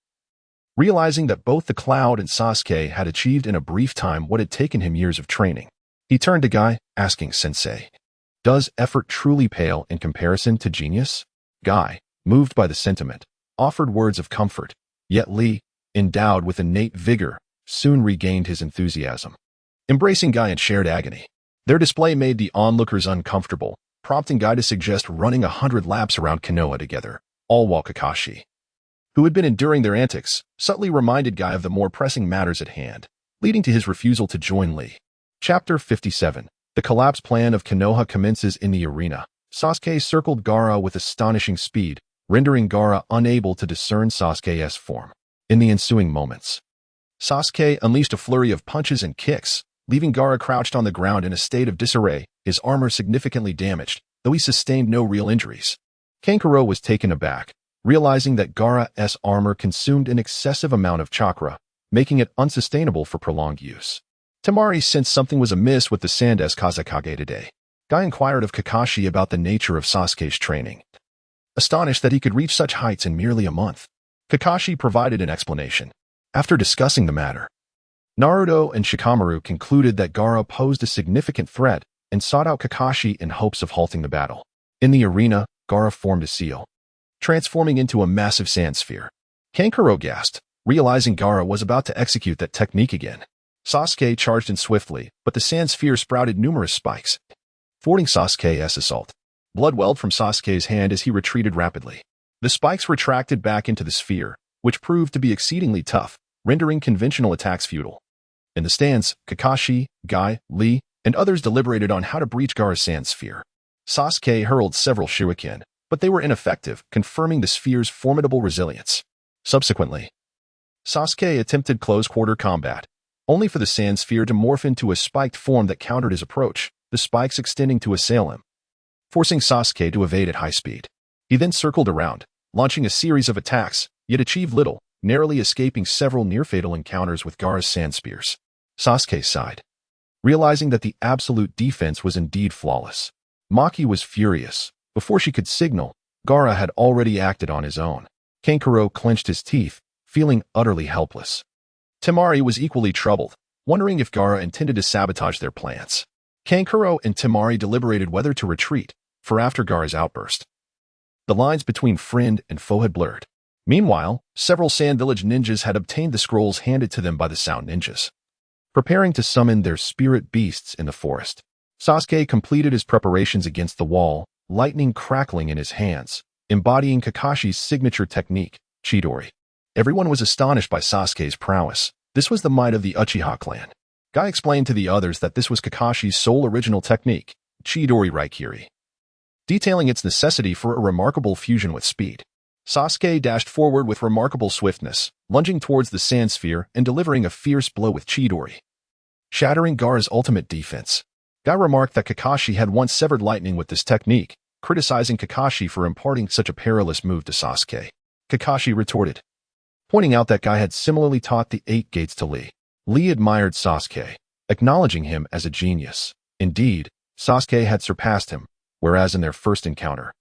realizing that both the Cloud and Sasuke had achieved in a brief time what had taken him years of training. He turned to Guy, asking Sensei, "Does effort truly pale in comparison to genius?" Guy, moved by the sentiment, offered words of comfort, yet Lee, endowed with innate vigor, soon regained his enthusiasm. Embracing Guy in shared agony, their display made the onlookers uncomfortable, prompting Guy to suggest running 100 laps around Konoha together, all while Kakashi, who had been enduring their antics, subtly reminded Guy of the more pressing matters at hand, leading to his refusal to join Lee. Chapter 57. The collapse plan of Konoha commences in the arena. Sasuke circled Gaara with astonishing speed, rendering Gaara unable to discern Sasuke's form. In the ensuing moments, Sasuke unleashed a flurry of punches and kicks, leaving Gaara crouched on the ground in a state of disarray, his armor significantly damaged, though he sustained no real injuries. Kankuro was taken aback, realizing that Gaara's armor consumed an excessive amount of chakra, making it unsustainable for prolonged use. Temari sensed something was amiss with the Sand-S Kazekage today. Guy inquired of Kakashi about the nature of Sasuke's training, astonished that he could reach such heights in merely a month. Kakashi provided an explanation. After discussing the matter, Naruto and Shikamaru concluded that Gaara posed a significant threat and sought out Kakashi in hopes of halting the battle. In the arena, Gaara formed a seal, transforming into a massive sand sphere. Kankuro gasped, realizing Gaara was about to execute that technique again. Sasuke charged in swiftly, but the sand sphere sprouted numerous spikes, thwarting Sasuke's assault. Blood welled from Sasuke's hand as he retreated rapidly. The spikes retracted back into the sphere, which proved to be exceedingly tough, rendering conventional attacks futile. In the stands, Kakashi, Guy, Lee, and others deliberated on how to breach Gaara's sand sphere. Sasuke hurled several shuriken, but they were ineffective, confirming the sphere's formidable resilience. Subsequently, Sasuke attempted close-quarter combat, only for the sand sphere to morph into a spiked form that countered his approach, the spikes extending to assail him, forcing Sasuke to evade at high speed. He then circled around, launching a series of attacks, yet achieved little, narrowly escaping several near-fatal encounters with Gaara's sand spears. Sasuke sighed, realizing that the absolute defense was indeed flawless. Maki was furious. Before she could signal, Gaara had already acted on his own. Kankuro clenched his teeth, feeling utterly helpless. Temari was equally troubled, wondering if Gaara intended to sabotage their plans. Kankuro and Temari deliberated whether to retreat, for after Gaara's outburst, the lines between friend and foe had blurred. Meanwhile, several Sand Village ninjas had obtained the scrolls handed to them by the Sound Ninjas, preparing to summon their spirit beasts in the forest. Sasuke completed his preparations against the wall, lightning crackling in his hands, embodying Kakashi's signature technique, Chidori. Everyone was astonished by Sasuke's prowess. This was the might of the Uchiha clan. Guy explained to the others that this was Kakashi's sole original technique, Chidori Raikiri, detailing its necessity for a remarkable fusion with speed. Sasuke dashed forward with remarkable swiftness, lunging towards the sand sphere and delivering a fierce blow with Chidori, shattering Gaara's ultimate defense. Guy remarked that Kakashi had once severed lightning with this technique, criticizing Kakashi for imparting such a perilous move to Sasuke. Kakashi retorted, pointing out that Guy had similarly taught the 8 gates to Lee. Lee admired Sasuke, acknowledging him as a genius. Indeed, Sasuke had surpassed him, whereas in their first encounter,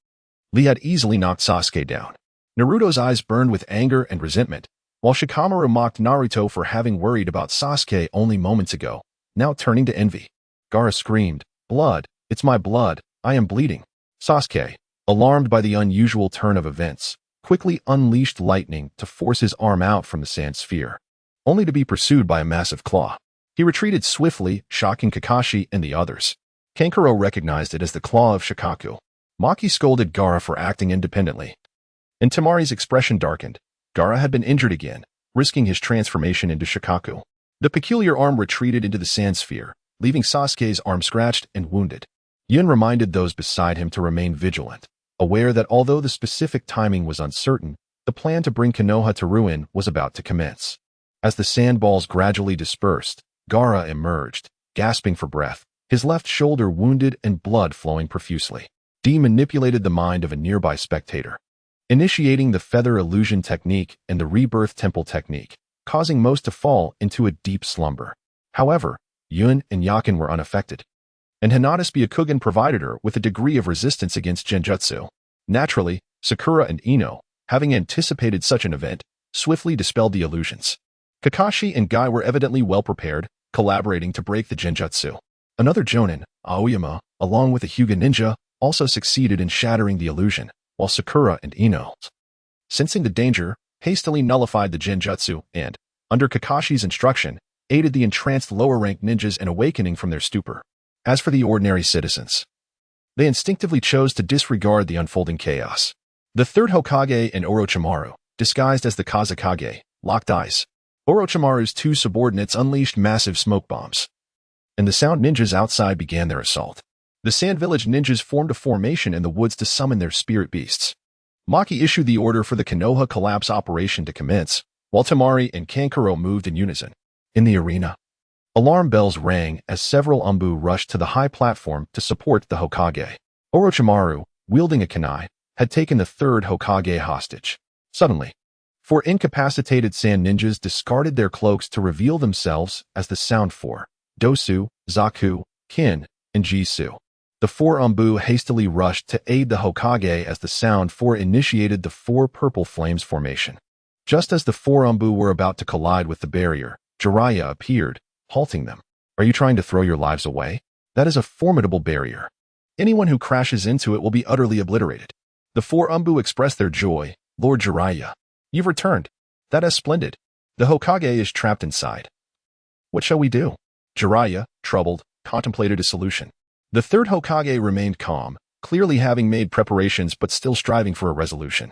Lee had easily knocked Sasuke down. Naruto's eyes burned with anger and resentment, while Shikamaru mocked Naruto for having worried about Sasuke only moments ago, now turning to envy. Gaara screamed, "Blood! It's my blood! I am bleeding!" Sasuke, alarmed by the unusual turn of events, quickly unleashed lightning to force his arm out from the sand sphere, only to be pursued by a massive claw. He retreated swiftly, shocking Kakashi and the others. Kankuro recognized it as the claw of Shikaku. Maki scolded Gaara for acting independently, and Temari's expression darkened. Gaara had been injured again, risking his transformation into Shikaku. The peculiar arm retreated into the sand sphere, leaving Sasuke's arm scratched and wounded. Yun reminded those beside him to remain vigilant, aware that although the specific timing was uncertain, the plan to bring Konoha to ruin was about to commence. As the sandballs gradually dispersed, Gaara emerged, gasping for breath, his left shoulder wounded and blood flowing profusely. D manipulated the mind of a nearby spectator, initiating the feather illusion technique and the rebirth temple technique, causing most to fall into a deep slumber. However, Yun and Yakin were unaffected, and Hinata's Byakugan provided her with a degree of resistance against genjutsu. Naturally, Sakura and Ino, having anticipated such an event, swiftly dispelled the illusions. Kakashi and Guy were evidently well prepared, collaborating to break the genjutsu. Another Jonin, Aoyama, along with a Hyuga ninja, also succeeded in shattering the illusion, while Sakura and Ino, sensing the danger, hastily nullified the genjutsu and, under Kakashi's instruction, aided the entranced lower-ranked ninjas in awakening from their stupor. As for the ordinary citizens, they instinctively chose to disregard the unfolding chaos. The third Hokage and Orochimaru, disguised as the Kazekage, locked eyes. Orochimaru's 2 subordinates unleashed massive smoke bombs, and the Sound Ninjas outside began their assault. The Sand Village ninjas formed a formation in the woods to summon their spirit beasts. Maki issued the order for the Konoha collapse operation to commence, while Temari and Kankuro moved in unison. In the arena, alarm bells rang as several Umbu rushed to the high platform to support the Hokage. Orochimaru, wielding a kunai, had taken the 3rd Hokage hostage. Suddenly, 4 incapacitated Sand Ninjas discarded their cloaks to reveal themselves as the Sound 4, Dosu, Zaku, Kin, and Jisoo. The 4 Umbu hastily rushed to aid the Hokage as the Sound 4 initiated the 4 Purple Flames formation. Just as the 4 Umbu were about to collide with the barrier, Jiraiya appeared, halting them. "Are you trying to throw your lives away? That is a formidable barrier. Anyone who crashes into it will be utterly obliterated." The 4 Umbu expressed their joy. "Lord Jiraiya, you've returned. That is splendid. The Hokage is trapped inside. What shall we do?" Jiraiya, troubled, contemplated a solution. The 3rd Hokage remained calm, clearly having made preparations but still striving for a resolution,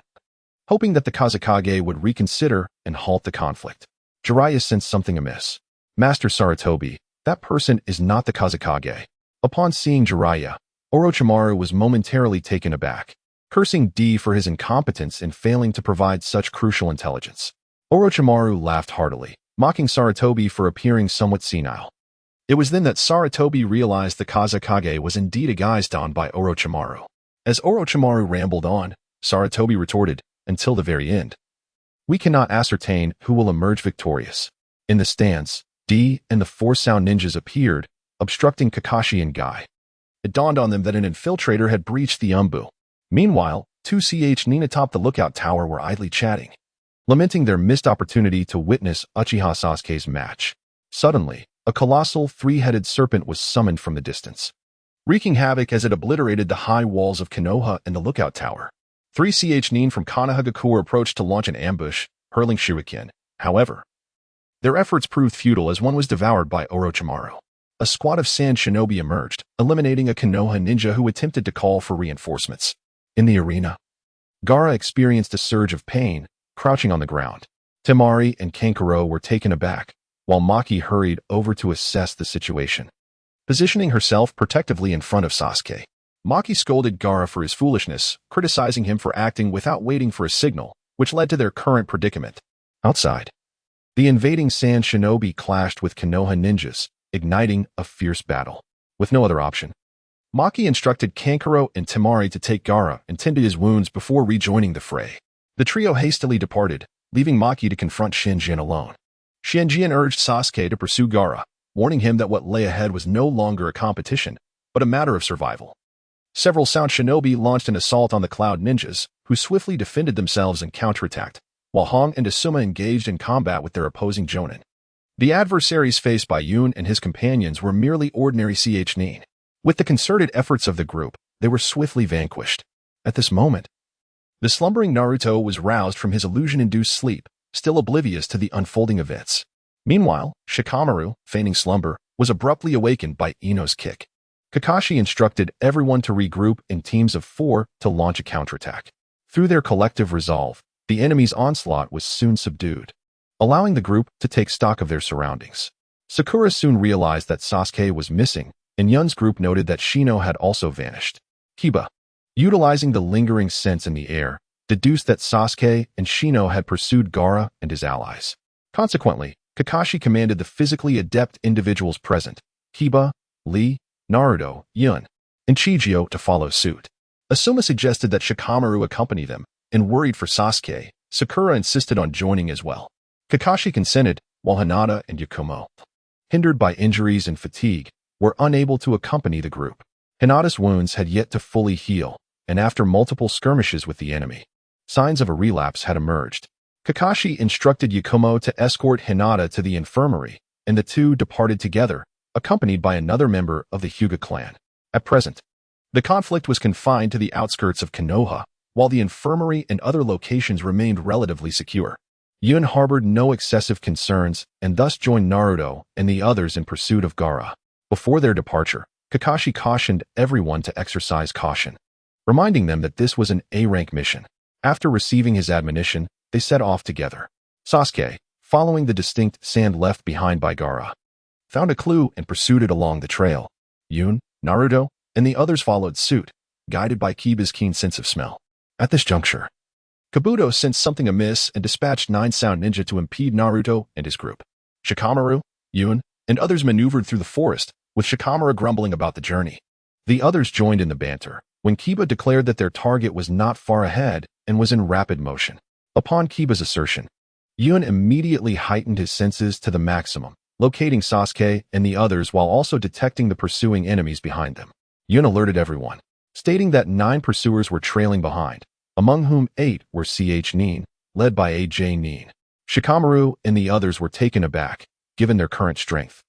hoping that the Kazekage would reconsider and halt the conflict. Jiraiya sensed something amiss. Master Sarutobi, that person is not the Kazekage. Upon seeing Jiraiya, Orochimaru was momentarily taken aback, cursing D for his incompetence in failing to provide such crucial intelligence. Orochimaru laughed heartily, mocking Sarutobi for appearing somewhat senile. It was then that Sarutobi realized the Kazekage was indeed a guise donned by Orochimaru. As Orochimaru rambled on, Sarutobi retorted, until the very end. We cannot ascertain who will emerge victorious. In the stands, D and the four sound ninjas appeared, obstructing Kakashi and Guy. It dawned on them that an infiltrator had breached the Umbu. Meanwhile, 2ch atop the lookout tower were idly chatting, lamenting their missed opportunity to witness Uchiha Sasuke's match. Suddenly, a colossal three-headed serpent was summoned from the distance, wreaking havoc as it obliterated the high walls of Konoha and the lookout tower. 3ch from Konoha approached to launch an ambush, hurling shuriken. However, their efforts proved futile as one was devoured by Orochimaru. A squad of sand shinobi emerged, eliminating a Konoha ninja who attempted to call for reinforcements. In the arena, Gaara experienced a surge of pain, crouching on the ground. Temari and Kankuro were taken aback, while Maki hurried over to assess the situation. Positioning herself protectively in front of Sasuke, Maki scolded Gaara for his foolishness, criticizing him for acting without waiting for a signal, which led to their current predicament. Outside, the invading sand shinobi clashed with Konoha ninjas, igniting a fierce battle. With no other option, Maki instructed Kankuro and Temari to take Gaara and tend to his wounds before rejoining the fray. The trio hastily departed, leaving Maki to confront Shinjin alone. Shinjin urged Sasuke to pursue Gaara, warning him that what lay ahead was no longer a competition, but a matter of survival. Several sound shinobi launched an assault on the Cloud Ninjas, who swiftly defended themselves and counterattacked, while Hong and Asuma engaged in combat with their opposing Jonin. The adversaries faced by Yun and his companions were merely ordinary ch-nin. With the concerted efforts of the group, they were swiftly vanquished. At this moment, the slumbering Naruto was roused from his illusion-induced sleep, still oblivious to the unfolding events. Meanwhile, Shikamaru, feigning slumber, was abruptly awakened by Ino's kick. Kakashi instructed everyone to regroup in teams of 4 to launch a counterattack. Through their collective resolve, the enemy's onslaught was soon subdued, allowing the group to take stock of their surroundings. Sakura soon realized that Sasuke was missing, and Yun's group noted that Shino had also vanished. Kiba, utilizing the lingering sense in the air, deduced that Sasuke and Shino had pursued Gaara and his allies. Consequently, Kakashi commanded the physically adept individuals present, Kiba, Lee, Naruto, Yun, and Chijio, to follow suit. Asuma suggested that Shikamaru accompany them, and worried for Sasuke, Sakura insisted on joining as well. Kakashi consented, while Hinata and Yakumo, hindered by injuries and fatigue, were unable to accompany the group. Hinata's wounds had yet to fully heal, and after multiple skirmishes with the enemy, signs of a relapse had emerged. Kakashi instructed Yakumo to escort Hinata to the infirmary, and the two departed together, accompanied by another member of the Hyuga clan. At present, the conflict was confined to the outskirts of Konoha, while the infirmary and other locations remained relatively secure. Yun harbored no excessive concerns and thus joined Naruto and the others in pursuit of Gaara. Before their departure, Kakashi cautioned everyone to exercise caution, reminding them that this was an A-rank mission. After receiving his admonition, they set off together. Sasuke, following the distinct sand left behind by Gaara, found a clue and pursued it along the trail. Yun, Naruto, and the others followed suit, guided by Kiba's keen sense of smell. At this juncture, Kabuto sensed something amiss and dispatched 9 sound ninja to impede Naruto and his group. Shikamaru, Yun, and others maneuvered through the forest, with Shikamaru grumbling about the journey. The others joined in the banter, when Kiba declared that their target was not far ahead and was in rapid motion. Upon Kiba's assertion, Yun immediately heightened his senses to the maximum, locating Sasuke and the others while also detecting the pursuing enemies behind them. Yun alerted everyone, stating that 9 pursuers were trailing behind, among whom 8 were ch-nin, led by AJ-nin. Shikamaru and the others were taken aback, given their current strength.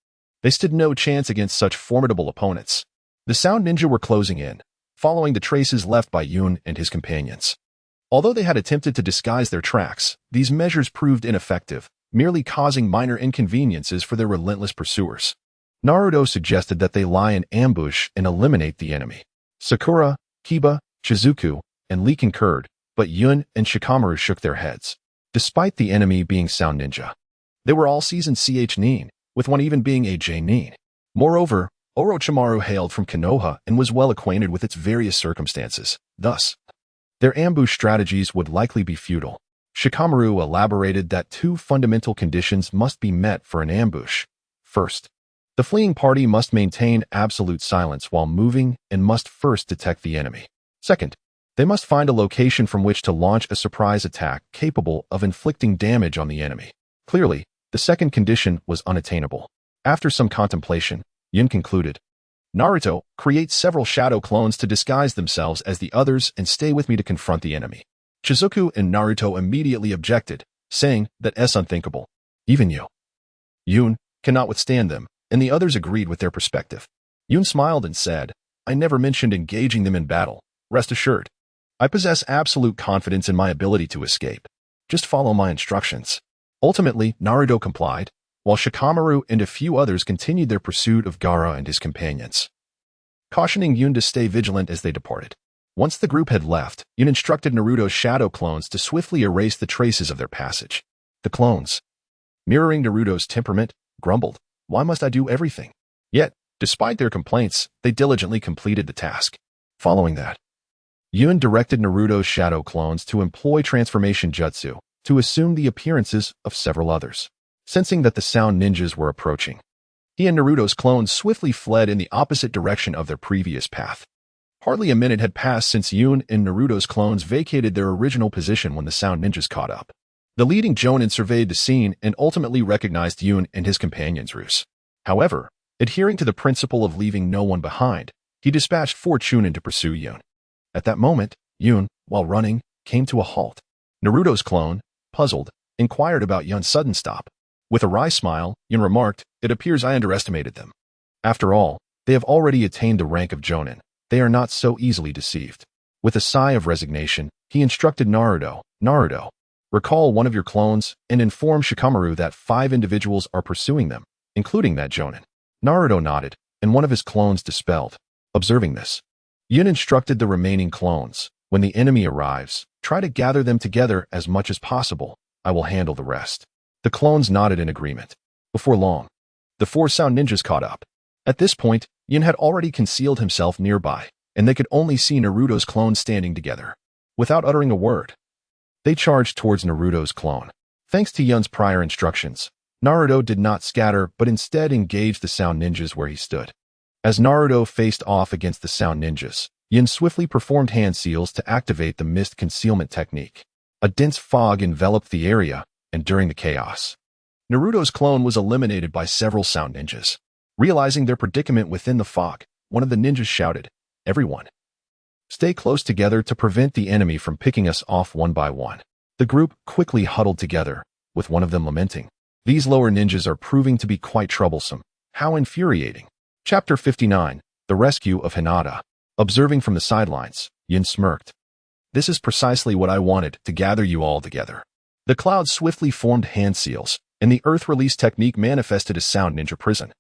They stood no chance against such formidable opponents. The sound ninja were closing in, following the traces left by Yun and his companions. Although they had attempted to disguise their tracks, these measures proved ineffective, merely causing minor inconveniences for their relentless pursuers. Naruto suggested that they lie in ambush and eliminate the enemy. Sakura, Kiba, Shizuku, and Lee concurred, but Yun and Shikamaru shook their heads. Despite the enemy being sound ninja, they were all seasoned ch-nin, with one even being a Jainin. Moreover, Orochimaru hailed from Konoha and was well acquainted with its various circumstances. Thus, their ambush strategies would likely be futile. Shikamaru elaborated that two fundamental conditions must be met for an ambush. First, the fleeing party must maintain absolute silence while moving and must first detect the enemy. Second, they must find a location from which to launch a surprise attack capable of inflicting damage on the enemy. Clearly, the second condition was unattainable. After some contemplation, Yin concluded, Naruto, create several shadow clones to disguise themselves as the others and stay with me to confront the enemy. Shizuku and Naruto immediately objected, saying that is unthinkable. Even Yun cannot withstand them, and the others agreed with their perspective. Yun smiled and said, I never mentioned engaging them in battle. Rest assured, I possess absolute confidence in my ability to escape. Just follow my instructions. Ultimately, Naruto complied, while Shikamaru and a few others continued their pursuit of Gaara and his companions, cautioning Yun to stay vigilant as they departed. Once the group had left, Yun instructed Naruto's shadow clones to swiftly erase the traces of their passage. The clones, mirroring Naruto's temperament, grumbled, Why must I do everything? Yet, despite their complaints, they diligently completed the task. Following that, Yun directed Naruto's shadow clones to employ transformation jutsu to assume the appearances of several others. Sensing that the sound ninjas were approaching, he and Naruto's clones swiftly fled in the opposite direction of their previous path. Hardly a minute had passed since Yun and Naruto's clones vacated their original position when the sound ninjas caught up. The leading Jonin surveyed the scene and ultimately recognized Yun and his companion's ruse. However, adhering to the principle of leaving no one behind, he dispatched 4 Chunin to pursue Yun. At that moment, Yun, while running, came to a halt. Naruto's clone, puzzled, inquired about Yun's sudden stop. With a wry smile, Yun remarked, It appears I underestimated them. After all, they have already attained the rank of Jonin. They are not so easily deceived. With a sigh of resignation, he instructed Naruto, recall one of your clones and inform Shikamaru that 5 individuals are pursuing them, including that Jonin. Naruto nodded, and one of his clones dispelled. Observing this, Yun instructed the remaining clones, when the enemy arrives, try to gather them together as much as possible. I will handle the rest. The clones nodded in agreement. Before long, the 4 sound ninjas caught up. At this point, Yun had already concealed himself nearby, and they could only see Naruto's clones standing together. Without uttering a word, they charged towards Naruto's clone. Thanks to Yun's prior instructions, Naruto did not scatter but instead engaged the sound ninjas where he stood. As Naruto faced off against the sound ninjas, Yun swiftly performed hand seals to activate the mist concealment technique. A dense fog enveloped the area, and during the chaos, Naruto's clone was eliminated by several sound ninjas. Realizing their predicament within the fog, one of the ninjas shouted, Everyone, stay close together to prevent the enemy from picking us off one by one. The group quickly huddled together, with one of them lamenting, These lower ninjas are proving to be quite troublesome. How infuriating. Chapter 59, The Rescue of Hinata. Observing from the sidelines, Yin smirked. This is precisely what I wanted, to gather you all together. The clouds swiftly formed hand seals, and the earth release technique manifested a sound ninja prison,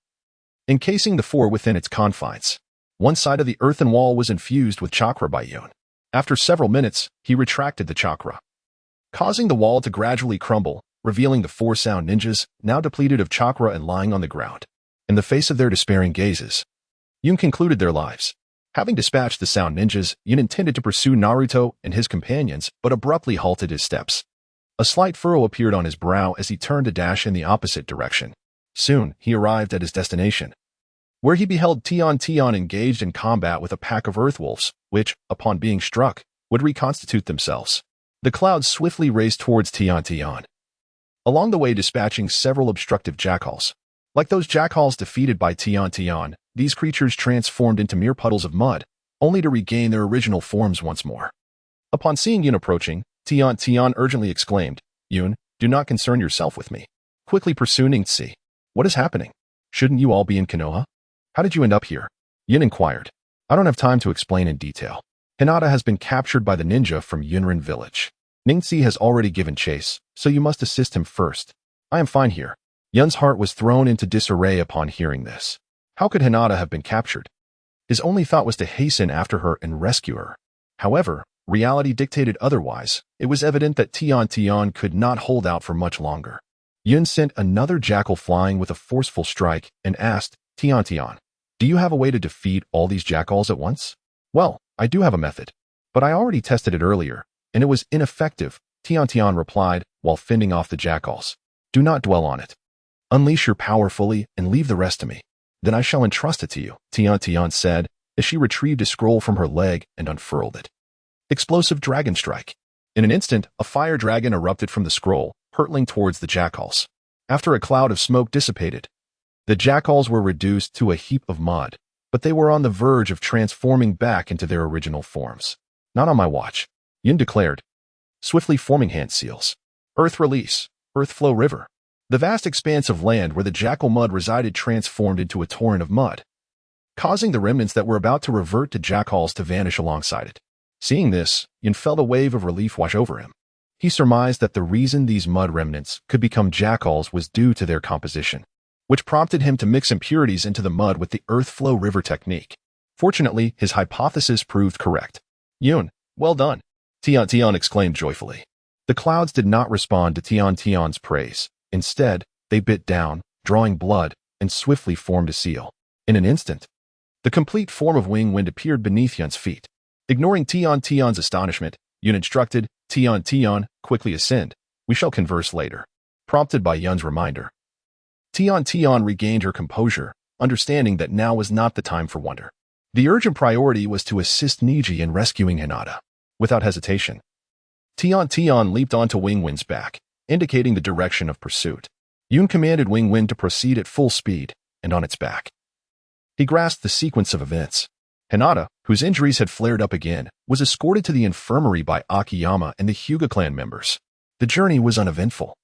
encasing the 4 within its confines. One side of the earthen wall was infused with chakra by Yun. After several minutes, he retracted the chakra, causing the wall to gradually crumble, revealing the 4 sound ninjas, now depleted of chakra and lying on the ground. In the face of their despairing gazes, Yun concluded their lives. Having dispatched the sound ninjas, Yun intended to pursue Naruto and his companions, but abruptly halted his steps. A slight furrow appeared on his brow as he turned to dash in the opposite direction. Soon, he arrived at his destination, where he beheld Tion engaged in combat with a pack of earthwolves, which, upon being struck, would reconstitute themselves. The clouds swiftly raced towards Tion, along the way dispatching several obstructive jackals. Like those jackals defeated by Tion, these creatures transformed into mere puddles of mud, only to regain their original forms once more. Upon seeing Yun approaching, Tion urgently exclaimed, Yun, do not concern yourself with me. Quickly pursuing Ningxi. What is happening? Shouldn't you all be in Konoha? How did you end up here? Yin inquired. I don't have time to explain in detail. Hinata has been captured by the ninja from Yunrin village. Ningxi has already given chase, so you must assist him first. I am fine here. Yun's heart was thrown into disarray upon hearing this. How could Hinata have been captured? His only thought was to hasten after her and rescue her. However, reality dictated otherwise. It was evident that Tion could not hold out for much longer. Yun sent another jackal flying with a forceful strike and asked, Tian Tian, do you have a way to defeat all these jackals at once? Well, I do have a method, but I already tested it earlier, and it was ineffective, Tian Tian replied while fending off the jackals. Do not dwell on it. Unleash your power fully and leave the rest to me. Then I shall entrust it to you, Tian Tian said as she retrieved a scroll from her leg and unfurled it. Explosive Dragon Strike. In an instant, a fire dragon erupted from the scroll, hurtling towards the jackals. After a cloud of smoke dissipated, the jackals were reduced to a heap of mud, but they were on the verge of transforming back into their original forms. Not on my watch, Yin declared, swiftly forming hand seals. Earth Release, Earth Flow River. The vast expanse of land where the jackal mud resided transformed into a torrent of mud, causing the remnants that were about to revert to jackals to vanish alongside it. Seeing this, Yin felt a wave of relief wash over him. He surmised that the reason these mud remnants could become jackals was due to their composition, which prompted him to mix impurities into the mud with the Earth Flow River technique. Fortunately, his hypothesis proved correct. Yun, well done, Tian Tian exclaimed joyfully. The clouds did not respond to Tian Tian's praise. Instead, they bit down, drawing blood, and swiftly formed a seal. In an instant, the complete form of Wing Wind appeared beneath Yun's feet. Ignoring Tian Tian's astonishment, Yun instructed, Tian Tian, quickly ascend. We shall converse later. Prompted by Yun's reminder, Tian Tian regained her composure, understanding that now was not the time for wonder. The urgent priority was to assist Niji in rescuing Hinata. Without hesitation, Tian Tian leaped onto Wing Wind's back, indicating the direction of pursuit. Yun commanded Wing Wind to proceed at full speed, and on its back. He grasped the sequence of events. Hinata, whose injuries had flared up again, was escorted to the infirmary by Akiyama and the Hyuga clan members. The journey was uneventful,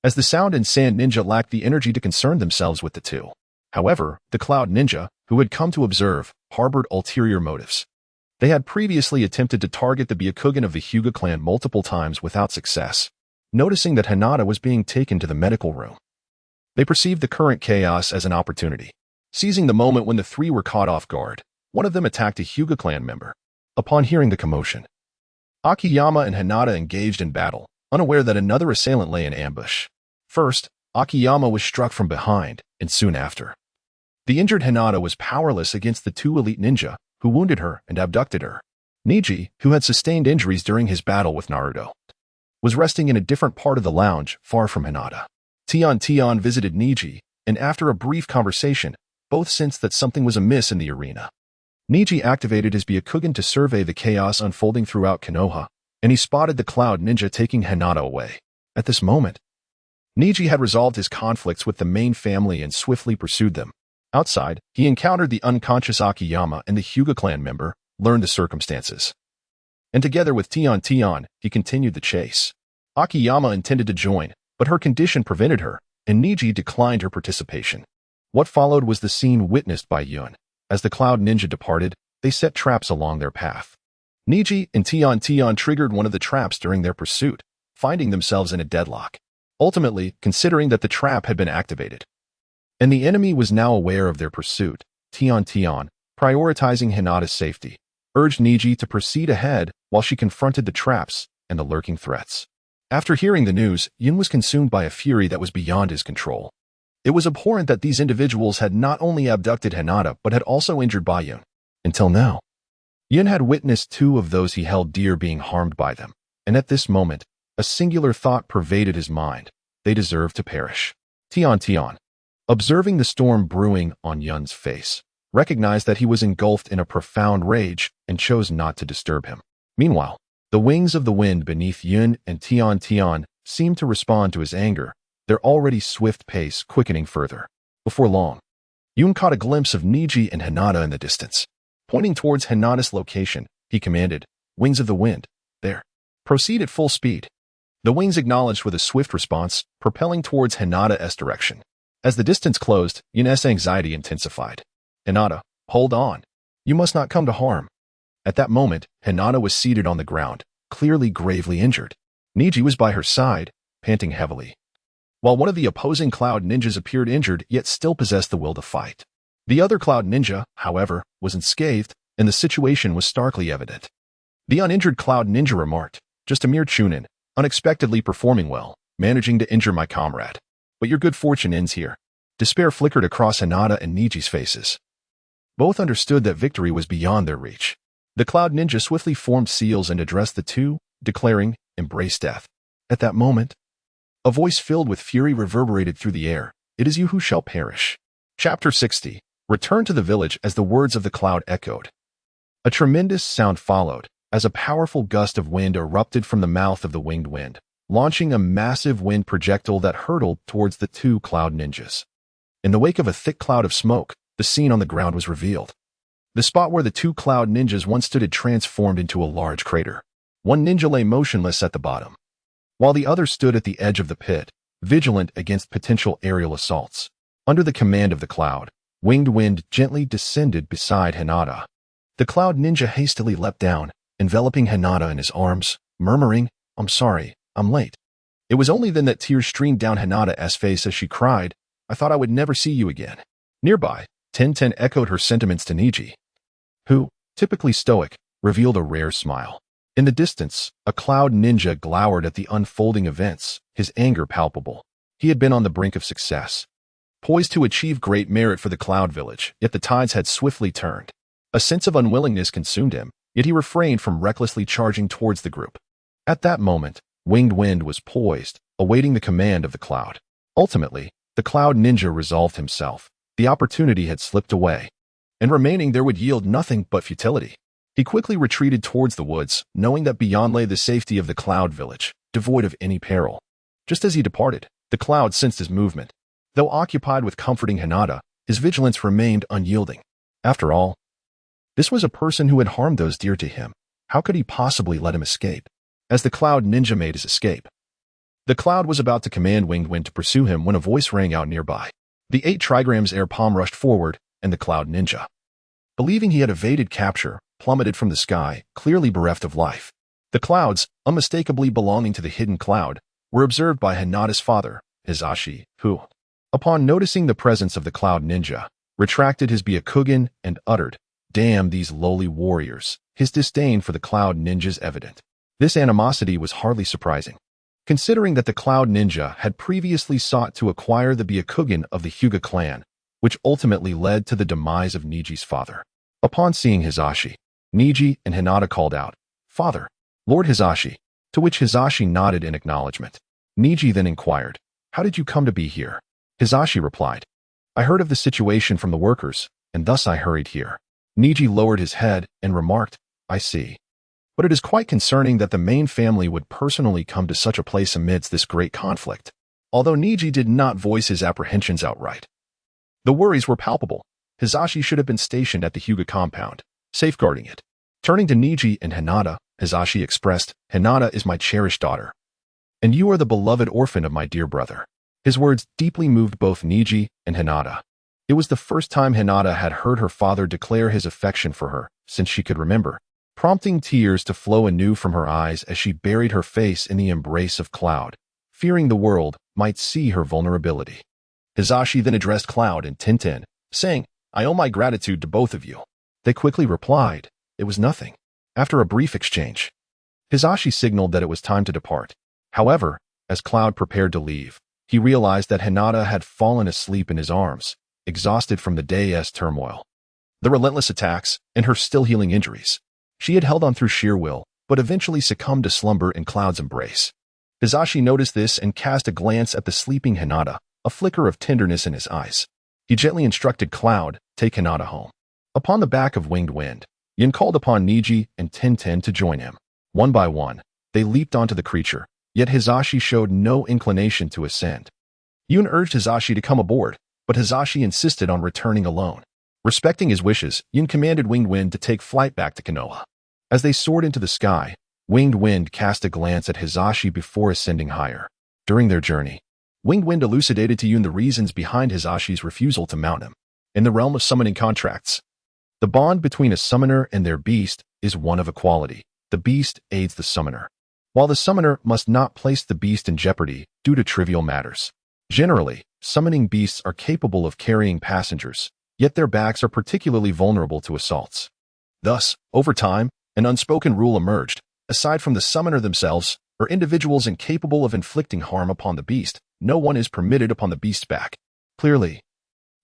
as the Sound and Sand Ninja lacked the energy to concern themselves with the two. However, the Cloud Ninja, who had come to observe, harbored ulterior motives. They had previously attempted to target the Byakugan of the Hyuga clan multiple times without success. Noticing that Hinata was being taken to the medical room, they perceived the current chaos as an opportunity. Seizing the moment when the three were caught off guard, one of them attacked a Hyuga clan member. Upon hearing the commotion, Akiyama and Hinata engaged in battle, unaware that another assailant lay in ambush. First, Akiyama was struck from behind, and soon after, the injured Hinata was powerless against the two elite ninja, who wounded her and abducted her. Niji, who had sustained injuries during his battle with Naruto, was resting in a different part of the lounge, far from Hinata. Tian Tian visited Niji, and after a brief conversation, both sensed that something was amiss in the arena. Niji activated his Byakugan to survey the chaos unfolding throughout Konoha, and he spotted the Cloud Ninja taking Hinata away. At this moment, Niji had resolved his conflicts with the main family and swiftly pursued them. Outside, he encountered the unconscious Akiyama and the Hyuga clan member, learned the circumstances. And together with Tian Tian, he continued the chase. Akiyama intended to join, but her condition prevented her, and Niji declined her participation. What followed was the scene witnessed by Yun. As the Cloud Ninja departed, they set traps along their path. Niji and Tian Tian triggered one of the traps during their pursuit, finding themselves in a deadlock. Ultimately, considering that the trap had been activated, and the enemy was now aware of their pursuit, Tian Tian, prioritizing Hinata's safety, urged Niji to proceed ahead while she confronted the traps and the lurking threats. After hearing the news, Yun was consumed by a fury that was beyond his control. It was abhorrent that these individuals had not only abducted Hinata but had also injured Yun. Until now, Yun had witnessed two of those he held dear being harmed by them, and at this moment, a singular thought pervaded his mind. They deserved to perish. Tian Tian, observing the storm brewing on Yun's face, recognized that he was engulfed in a profound rage and chose not to disturb him. Meanwhile, the wings of the wind beneath Yun and Tian Tian seemed to respond to his anger, their already swift pace quickening further. Before long, Yun caught a glimpse of Niji and Hinata in the distance. Pointing towards Hinata's location, he commanded, Wings of the wind, there. Proceed at full speed. The wings acknowledged with a swift response, propelling towards Hinata's direction. As the distance closed, Yun's anxiety intensified. Hinata, hold on. You must not come to harm. At that moment, Hinata was seated on the ground, clearly gravely injured. Niji was by her side, panting heavily, while one of the opposing Cloud Ninjas appeared injured yet still possessed the will to fight. The other Cloud Ninja, however, was unscathed, and the situation was starkly evident. The uninjured Cloud Ninja remarked, just a mere chunin, unexpectedly performing well, managing to injure my comrade. but your good fortune ends here. Despair flickered across Hinata and Niji's faces. Both understood that victory was beyond their reach. The Cloud Ninja swiftly formed seals and addressed the two, declaring, "Embrace death." At that moment, a voice filled with fury reverberated through the air. "It is you who shall perish." Chapter 60. Return to the village. As the words of the cloud echoed, a tremendous sound followed, as a powerful gust of wind erupted from the mouth of the winged wind, launching a massive wind projectile that hurtled towards the two Cloud Ninjas. In the wake of a thick cloud of smoke, the scene on the ground was revealed. The spot where the two Cloud Ninjas once stood had transformed into a large crater. One ninja lay motionless at the bottom, while the other stood at the edge of the pit, vigilant against potential aerial assaults. Under the command of the cloud, winged wind gently descended beside Hinata. The Cloud Ninja hastily leapt down, enveloping Hinata in his arms, murmuring, "I'm sorry, I'm late." It was only then that tears streamed down Hinata's face as she cried, "I thought I would never see you again." Nearby, Tenten echoed her sentiments to Niji, who, typically stoic, revealed a rare smile. In the distance, a Cloud Ninja glowered at the unfolding events, his anger palpable. He had been on the brink of success, poised to achieve great merit for the Cloud Village, yet the tides had swiftly turned. A sense of unwillingness consumed him, yet he refrained from recklessly charging towards the group. At that moment, Winged Wind was poised, awaiting the command of the cloud. Ultimately, the Cloud Ninja resolved himself. The opportunity had slipped away, and remaining there would yield nothing but futility. He quickly retreated towards the woods, knowing that beyond lay the safety of the Cloud Village, devoid of any peril. Just as he departed, the cloud sensed his movement. Though occupied with comforting Hinata, his vigilance remained unyielding. After all, this was a person who had harmed those dear to him. How could he possibly let him escape? As the Cloud Ninja made his escape, the cloud was about to command Winged Wind to pursue him when a voice rang out nearby. The 8 trigrams air palm rushed forward, and the Cloud Ninja, believing he had evaded capture, plummeted from the sky, clearly bereft of life. The clouds, unmistakably belonging to the hidden cloud, were observed by Hinata's father, Hisashi, who, upon noticing the presence of the Cloud Ninja, retracted his Byakugan and uttered, "Damn these lowly warriors." His disdain for the Cloud Ninjas evident. This animosity was hardly surprising, considering that the Cloud Ninja had previously sought to acquire the Byakugan of the Hyuga clan, which ultimately led to the demise of Niji's father. Upon seeing Hisashi, Niji and Hinata called out, "Father, Lord Hisashi," to which Hisashi nodded in acknowledgement. Niji then inquired, "How did you come to be here?" Hisashi replied, "I heard of the situation from the workers, and thus I hurried here." Niji lowered his head and remarked, "I see. But it is quite concerning that the main family would personally come to such a place amidst this great conflict." Although Niji did not voice his apprehensions outright, the worries were palpable. Hisashi should have been stationed at the Hyuga compound, safeguarding it. Turning to Niji and Hinata, Hisashi expressed, "Hinata is my cherished daughter, and you are the beloved orphan of my dear brother." His words deeply moved both Niji and Hinata. It was the first time Hinata had heard her father declare his affection for her since she could remember, prompting tears to flow anew from her eyes as she buried her face in the embrace of Cloud, fearing the world might see her vulnerability. Hisashi then addressed Cloud and Tenten, saying, "I owe my gratitude to both of you." They quickly replied, "It was nothing." After a brief exchange, Hisashi signaled that it was time to depart. However, as Cloud prepared to leave, he realized that Hinata had fallen asleep in his arms, exhausted from the day's turmoil, the relentless attacks, and her still healing injuries. She had held on through sheer will, but eventually succumbed to slumber in Cloud's embrace. Hisashi noticed this and cast a glance at the sleeping Hinata, a flicker of tenderness in his eyes. He gently instructed Cloud, "Take Hinata home." Upon the back of Winged Wind, Yin called upon Niji and Tenten to join him. One by one, they leaped onto the creature, yet Hisashi showed no inclination to ascend. Yun urged Hisashi to come aboard, but Hisashi insisted on returning alone. Respecting his wishes, Yin commanded Winged Wind to take flight back to Konoha. As they soared into the sky, Winged Wind cast a glance at Hisashi before ascending higher. During their journey, Winged Wind elucidated to Yun the reasons behind Hisashi's refusal to mount him. In the realm of summoning contracts, the bond between a summoner and their beast is one of equality. The beast aids the summoner, while the summoner must not place the beast in jeopardy due to trivial matters. Generally, summoning beasts are capable of carrying passengers, yet their backs are particularly vulnerable to assaults. Thus, over time, an unspoken rule emerged. Aside from the summoner themselves, or individuals incapable of inflicting harm upon the beast, no one is permitted upon the beast's back. Clearly,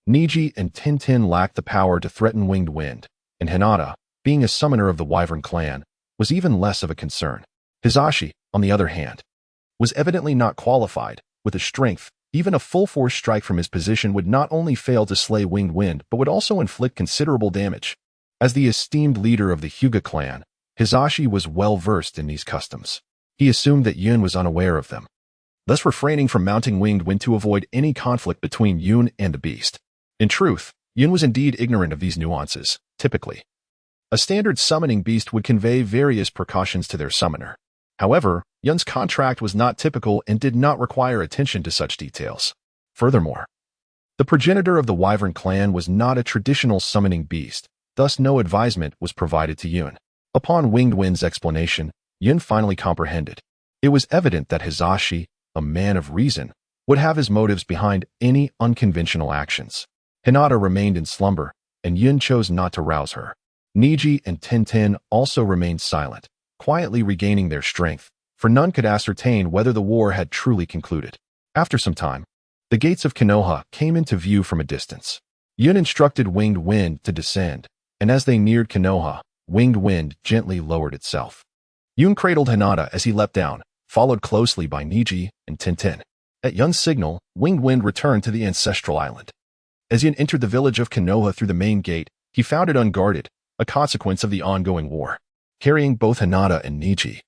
Niji and Tintin lacked the power to threaten Winged Wind, and Hinata, being a summoner of the Wyvern clan, was even less of a concern. Hisashi, on the other hand, was evidently not qualified. With his strength, even a full-force strike from his position would not only fail to slay Winged Wind but would also inflict considerable damage. As the esteemed leader of the Hyuga clan, Hisashi was well-versed in these customs. He assumed that Yun was unaware of them, thus refraining from mounting Winged Wind to avoid any conflict between Yun and the beast. In truth, Yun was indeed ignorant of these nuances. Typically, a standard summoning beast would convey various precautions to their summoner. However, Yun's contract was not typical and did not require attention to such details. Furthermore, the progenitor of the Wyvern clan was not a traditional summoning beast, thus no advisement was provided to Yun. Upon Winged Wind's explanation, Yun finally comprehended. It was evident that Hisashi, a man of reason, would have his motives behind any unconventional actions. Hinata remained in slumber, and Yun chose not to rouse her. Niji and Tintin also remained silent, quietly regaining their strength, for none could ascertain whether the war had truly concluded. After some time, the gates of Konoha came into view from a distance. Yun instructed Winged Wind to descend, and as they neared Konoha, Winged Wind gently lowered itself. Yun cradled Hinata as he leapt down, followed closely by Niji and Tintin. At Yun's signal, Winged Wind returned to the ancestral island. As Yun entered the village of Konoha through the main gate, he found it unguarded, a consequence of the ongoing war. Carrying both Hinata and Niji,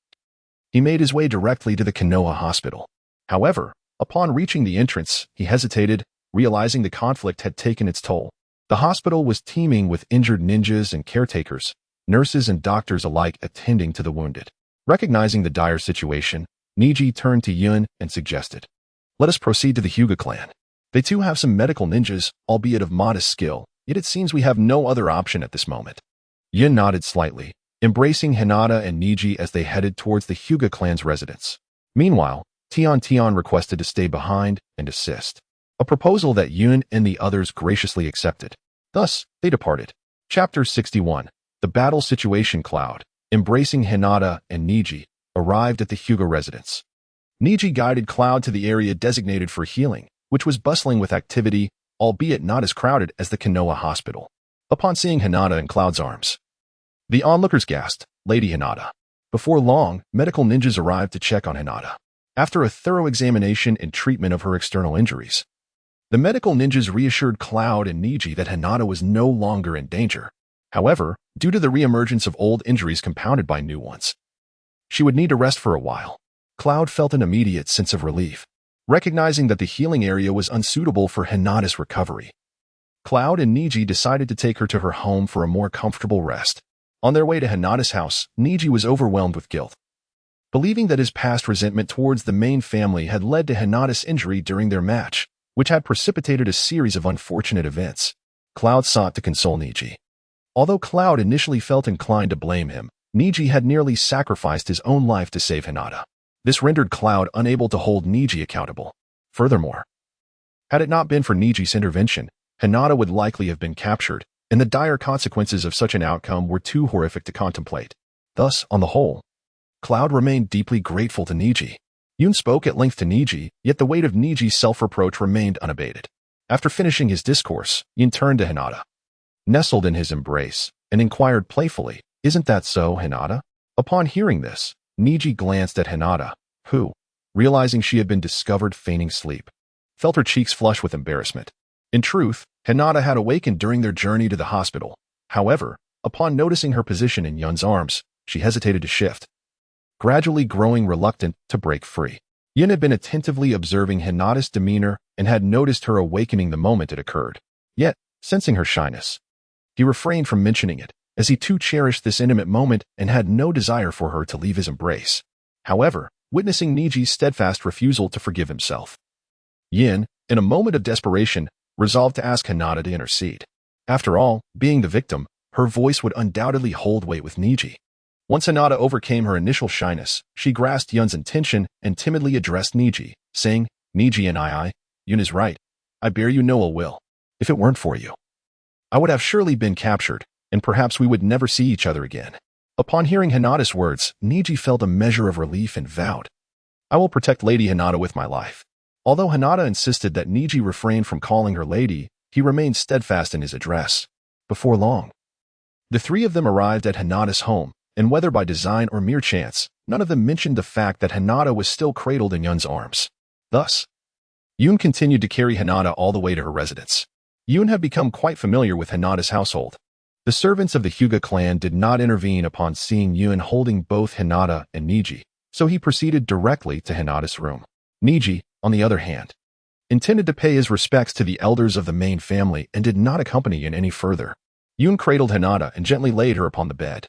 he made his way directly to the Konoha hospital. However, upon reaching the entrance, he hesitated, realizing the conflict had taken its toll. The hospital was teeming with injured ninjas and caretakers, nurses and doctors alike attending to the wounded. Recognizing the dire situation, Niji turned to Yun and suggested, "Let us proceed to the Hyuga clan. They too have some medical ninjas, albeit of modest skill, yet it seems we have no other option at this moment." Yun nodded slightly, embracing Hinata and Niji as they headed towards the Hyuga clan's residence. Meanwhile, Tian requested to stay behind and assist, a proposal that Yun and the others graciously accepted. Thus, they departed. Chapter 61. The Battle Situation. Cloud, embracing Hinata and Niji, arrived at the Hyuga residence. Niji guided Cloud to the area designated for healing, which was bustling with activity, albeit not as crowded as the Konoha hospital. Upon seeing Hinata in Cloud's arms, the onlookers gasped, "Lady Hinata." Before long, medical ninjas arrived to check on Hinata. After a thorough examination and treatment of her external injuries, the medical ninjas reassured Cloud and Niji that Hinata was no longer in danger. However, due to the reemergence of old injuries compounded by new ones, she would need to rest for a while. Cloud felt an immediate sense of relief, recognizing that the healing area was unsuitable for Hinata's recovery. Cloud and Niji decided to take her to her home for a more comfortable rest. On their way to Hinata's house, Niji was overwhelmed with guilt, believing that his past resentment towards the main family had led to Hinata's injury during their match, which had precipitated a series of unfortunate events. Cloud sought to console Niji. Although Cloud initially felt inclined to blame him, Niji had nearly sacrificed his own life to save Hinata. This rendered Cloud unable to hold Niji accountable. Furthermore, had it not been for Niji's intervention, Hinata would likely have been captured, and the dire consequences of such an outcome were too horrific to contemplate. Thus, on the whole, Cloud remained deeply grateful to Niji. Yun spoke at length to Niji, yet the weight of Niji's self-reproach remained unabated. After finishing his discourse, Yun turned to Hinata, nestled in his embrace, and inquired playfully, "Isn't that so, Hinata?" Upon hearing this, Niji glanced at Hinata, who, realizing she had been discovered feigning sleep, felt her cheeks flush with embarrassment. In truth, Hinata had awakened during their journey to the hospital. However, upon noticing her position in Yun's arms, she hesitated to shift, gradually growing reluctant to break free. Yun had been attentively observing Hinata's demeanor and had noticed her awakening the moment it occurred. Yet, sensing her shyness, he refrained from mentioning it, as he too cherished this intimate moment and had no desire for her to leave his embrace. However, witnessing Niji's steadfast refusal to forgive himself, Yin, in a moment of desperation, resolved to ask Hinata to intercede. After all, being the victim, her voice would undoubtedly hold weight with Niji. Once Hinata overcame her initial shyness, she grasped Yun's intention and timidly addressed Niji, saying, "Niji and Yun is right. I bear you no ill will. If it weren't for you, I would have surely been captured, and perhaps we would never see each other again." Upon hearing Hinata's words, Niji felt a measure of relief and vowed, "I will protect Lady Hinata with my life." Although Hinata insisted that Niji refrain from calling her lady, he remained steadfast in his address. Before long, the three of them arrived at Hinata's home, and whether by design or mere chance, none of them mentioned the fact that Hinata was still cradled in Yun's arms. Thus, Yun continued to carry Hinata all the way to her residence. Yun had become quite familiar with Hinata's household. The servants of the Hyuga clan did not intervene upon seeing Yun holding both Hinata and Niji, so he proceeded directly to Hinata's room. Niji, on the other hand, intended to pay his respects to the elders of the main family and did not accompany Yun any further. Yun cradled Hinata and gently laid her upon the bed.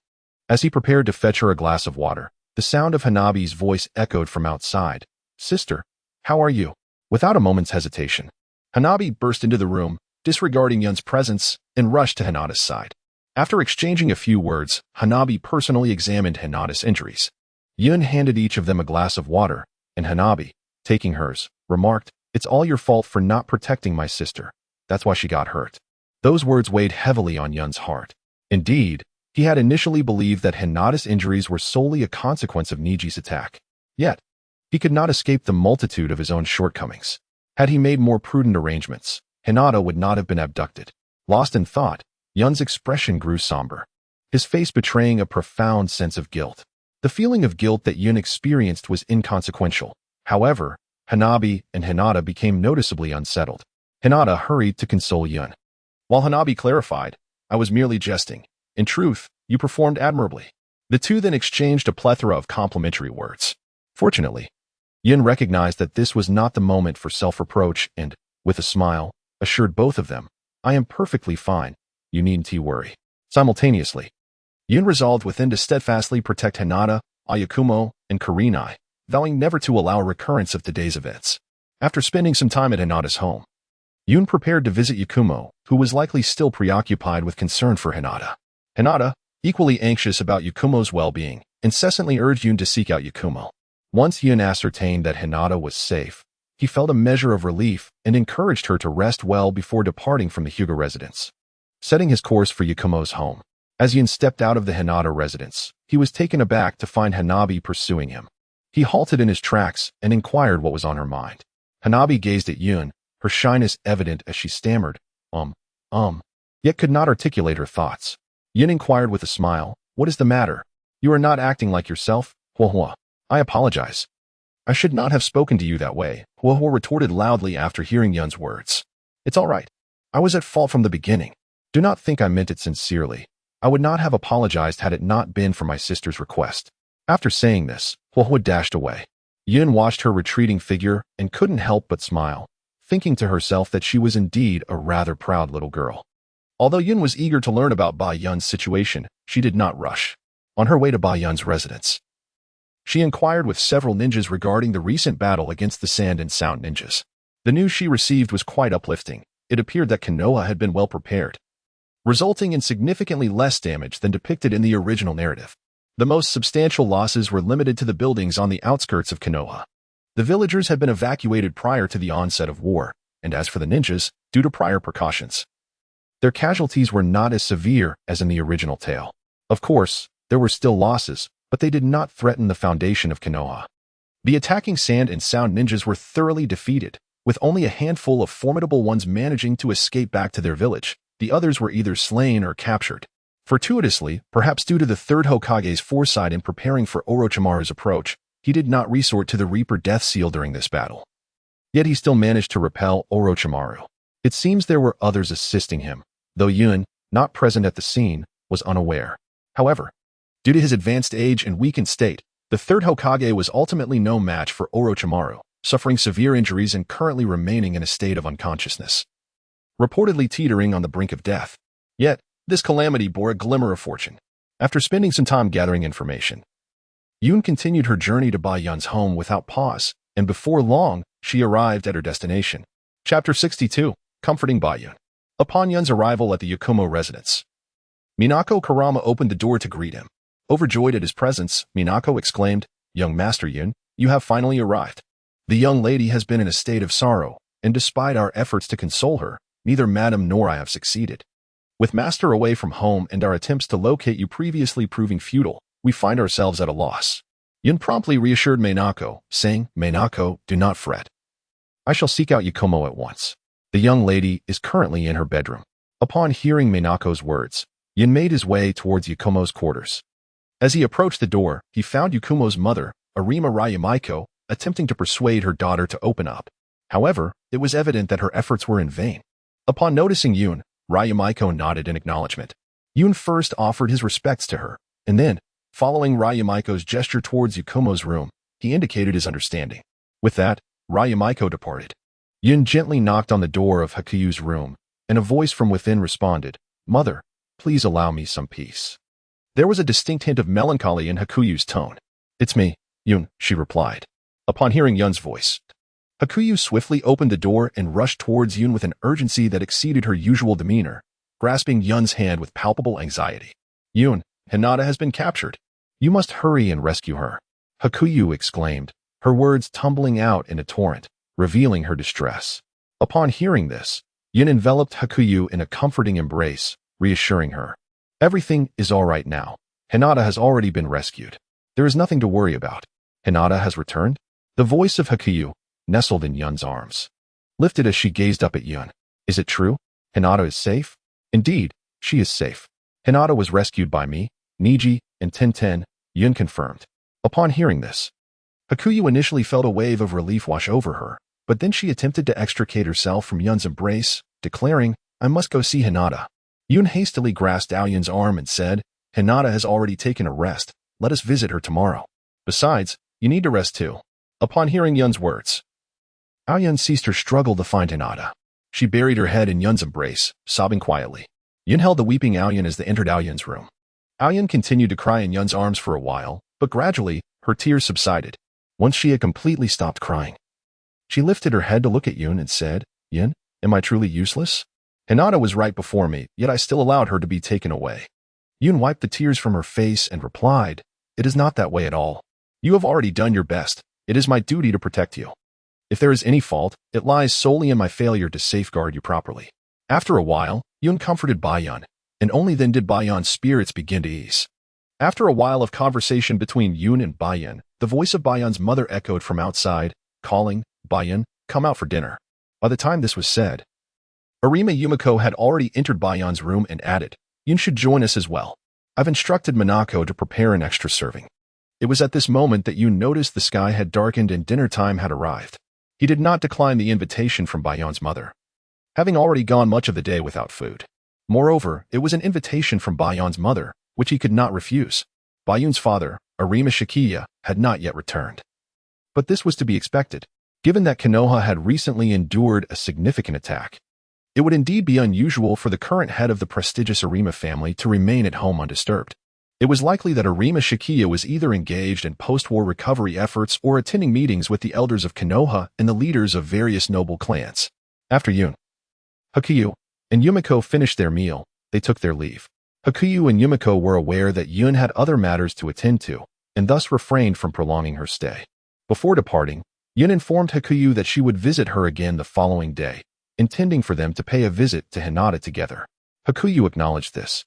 As he prepared to fetch her a glass of water, the sound of Hanabi's voice echoed from outside. "Sister, how are you?" Without a moment's hesitation, Hanabi burst into the room, disregarding Yun's presence, and rushed to Hinata's side. After exchanging a few words, Hanabi personally examined Hinata's injuries. Yun handed each of them a glass of water, and Hanabi, taking hers, remarked, "It's all your fault for not protecting my sister. That's why she got hurt." Those words weighed heavily on Yun's heart. Indeed, he had initially believed that Hinata's injuries were solely a consequence of Niji's attack. Yet, he could not escape the multitude of his own shortcomings. Had he made more prudent arrangements, Hinata would not have been abducted. Lost in thought, Yun's expression grew somber, his face betraying a profound sense of guilt. The feeling of guilt that Yun experienced was inconsequential. However, Hanabi and Hinata became noticeably unsettled. Hinata hurried to console Yun, while Hanabi clarified, "I was merely jesting. In truth, you performed admirably." The two then exchanged a plethora of complimentary words. Fortunately, Yun recognized that this was not the moment for self-reproach and, with a smile, assured both of them, "I am perfectly fine. You needn't worry." Simultaneously, Yun resolved within to steadfastly protect Hinata, Ayakumo, and Kurenai, vowing never to allow a recurrence of today's events. After spending some time at Hinata's home, Yun prepared to visit Yakumo, who was likely still preoccupied with concern for Hinata. Hinata, equally anxious about Yakumo's well-being, incessantly urged Yun to seek out Yakumo. Once Yun ascertained that Hinata was safe, he felt a measure of relief and encouraged her to rest well before departing from the Hyuga residence. Setting his course for Yakumo's home, as Yun stepped out of the Hinata residence, he was taken aback to find Hanabi pursuing him. He halted in his tracks and inquired what was on her mind. Hanabi gazed at Yun, her shyness evident as she stammered, yet could not articulate her thoughts. Yun inquired with a smile, "What is the matter? You are not acting like yourself, Huohua." "I apologize. I should not have spoken to you that way," Huohua retorted loudly after hearing Yun's words. "It's all right. I was at fault from the beginning. Do not think I meant it sincerely. I would not have apologized had it not been for my sister's request." After saying this, Huohua dashed away. Yun watched her retreating figure and couldn't help but smile, thinking to herself that she was indeed a rather proud little girl. Although Yun was eager to learn about Ba Yun's situation, she did not rush. On her way to Ba Yun's residence, she inquired with several ninjas regarding the recent battle against the Sand and Sound ninjas. The news she received was quite uplifting. It appeared that Konoha had been well prepared, resulting in significantly less damage than depicted in the original narrative. The most substantial losses were limited to the buildings on the outskirts of Konoha. The villagers had been evacuated prior to the onset of war, and as for the ninjas, due to prior precautions, their casualties were not as severe as in the original tale. Of course, there were still losses, but they did not threaten the foundation of Konoha. The attacking Sand and Sound ninjas were thoroughly defeated, with only a handful of formidable ones managing to escape back to their village. The others were either slain or captured. Fortuitously, perhaps due to the third Hokage's foresight in preparing for Orochimaru's approach, he did not resort to the Reaper Death Seal during this battle. Yet he still managed to repel Orochimaru. It seems there were others assisting him, though Yun, not present at the scene, was unaware. However, due to his advanced age and weakened state, the third Hokage was ultimately no match for Orochimaru, suffering severe injuries and currently remaining in a state of unconsciousness, reportedly teetering on the brink of death. Yet, this calamity bore a glimmer of fortune. After spending some time gathering information, Yun continued her journey to Ba Yun's home without pause, and before long, she arrived at her destination. Chapter 62, Comforting Ba Yun. Upon Yun's arrival at the Yakumo residence, Minako Kurama opened the door to greet him. Overjoyed at his presence, Minako exclaimed, "Young Master Yun, you have finally arrived." The young lady has been in a state of sorrow, and despite our efforts to console her, neither Madam nor I have succeeded. With Master away from home and our attempts to locate you previously proving futile, we find ourselves at a loss. Yun promptly reassured Minako, saying, "Minako, do not fret. I shall seek out Yakumo at once. The young lady is currently in her bedroom. Upon hearing Minako's words, Yun made his way towards Yakumo's quarters. As he approached the door, he found Yakumo's mother, Arima Ryumaiko, attempting to persuade her daughter to open up. However, it was evident that her efforts were in vain. Upon noticing Yun, Ryumaiko nodded in acknowledgement. Yun first offered his respects to her, and then, following Ryumaiko's gesture towards Yakumo's room, he indicated his understanding. With that, Ryumaiko departed. Yun gently knocked on the door of Hakuyu's room, and a voice from within responded, "Mother, please allow me some peace." There was a distinct hint of melancholy in Hakuyu's tone. "It's me, Yun," she replied. Upon hearing Yun's voice, Hakuyu swiftly opened the door and rushed towards Yun with an urgency that exceeded her usual demeanor, grasping Yun's hand with palpable anxiety. "Yun, Hinata has been captured. You must hurry and rescue her," Hakuyu exclaimed, her words tumbling out in a torrent, revealing her distress. Upon hearing this, Yun enveloped Hakuyu in a comforting embrace, reassuring her. "Everything is all right now. Hinata has already been rescued. There is nothing to worry about. Hinata has returned?" The voice of Hakuyu, nestled in Yun's arms, lifted as she gazed up at Yun. "Is it true? Hinata is safe?" "Indeed, she is safe. Hinata was rescued by me, Niji, and Tenten," Yun confirmed. Upon hearing this, Hakuyu initially felt a wave of relief wash over her, but then she attempted to extricate herself from Yun's embrace, declaring, "I must go see Hinata." Yun hastily grasped Aoyun's arm and said, "Hinata has already taken a rest. Let us visit her tomorrow. Besides, you need to rest too." Upon hearing Yun's words, Aoyun ceased her struggle to find Hinata. She buried her head in Yun's embrace, sobbing quietly. Yun held the weeping Aoyun as they entered Aoyun's room. Aoyun continued to cry in Yun's arms for a while, but gradually, her tears subsided. Once she had completely stopped crying, she lifted her head to look at Yun and said, "Yun, am I truly useless? Hinata was right before me, yet I still allowed her to be taken away." Yun wiped the tears from her face and replied, "It is not that way at all. You have already done your best. It is my duty to protect you. If there is any fault, it lies solely in my failure to safeguard you properly." After a while, Yun comforted Bayan, and only then did Bayan's spirits begin to ease. After a while of conversation between Yun and Bayan, the voice of Bayan's mother echoed from outside, calling, "Bayan, come out for dinner." By the time this was said, Arima Yumiko had already entered Bayan's room and added, "Yun should join us as well. I've instructed Minako to prepare an extra serving." It was at this moment that Yun noticed the sky had darkened and dinner time had arrived. He did not decline the invitation from Bayan's mother, having already gone much of the day without food. Moreover, it was an invitation from Bayan's mother, which he could not refuse. Bayun's father, Arima Shikiya, had not yet returned. But this was to be expected, given that Konoha had recently endured a significant attack. It would indeed be unusual for the current head of the prestigious Arima family to remain at home undisturbed. It was likely that Arima Shikiya was either engaged in post-war recovery efforts or attending meetings with the elders of Konoha and the leaders of various noble clans. After Yun, Hakuyu, and Yumiko finished their meal, they took their leave. Hakuyu and Yumiko were aware that Yun had other matters to attend to, and thus refrained from prolonging her stay. Before departing, Yun informed Hakuyu that she would visit her again the following day, intending for them to pay a visit to Hinata together. Hakuyu acknowledged this,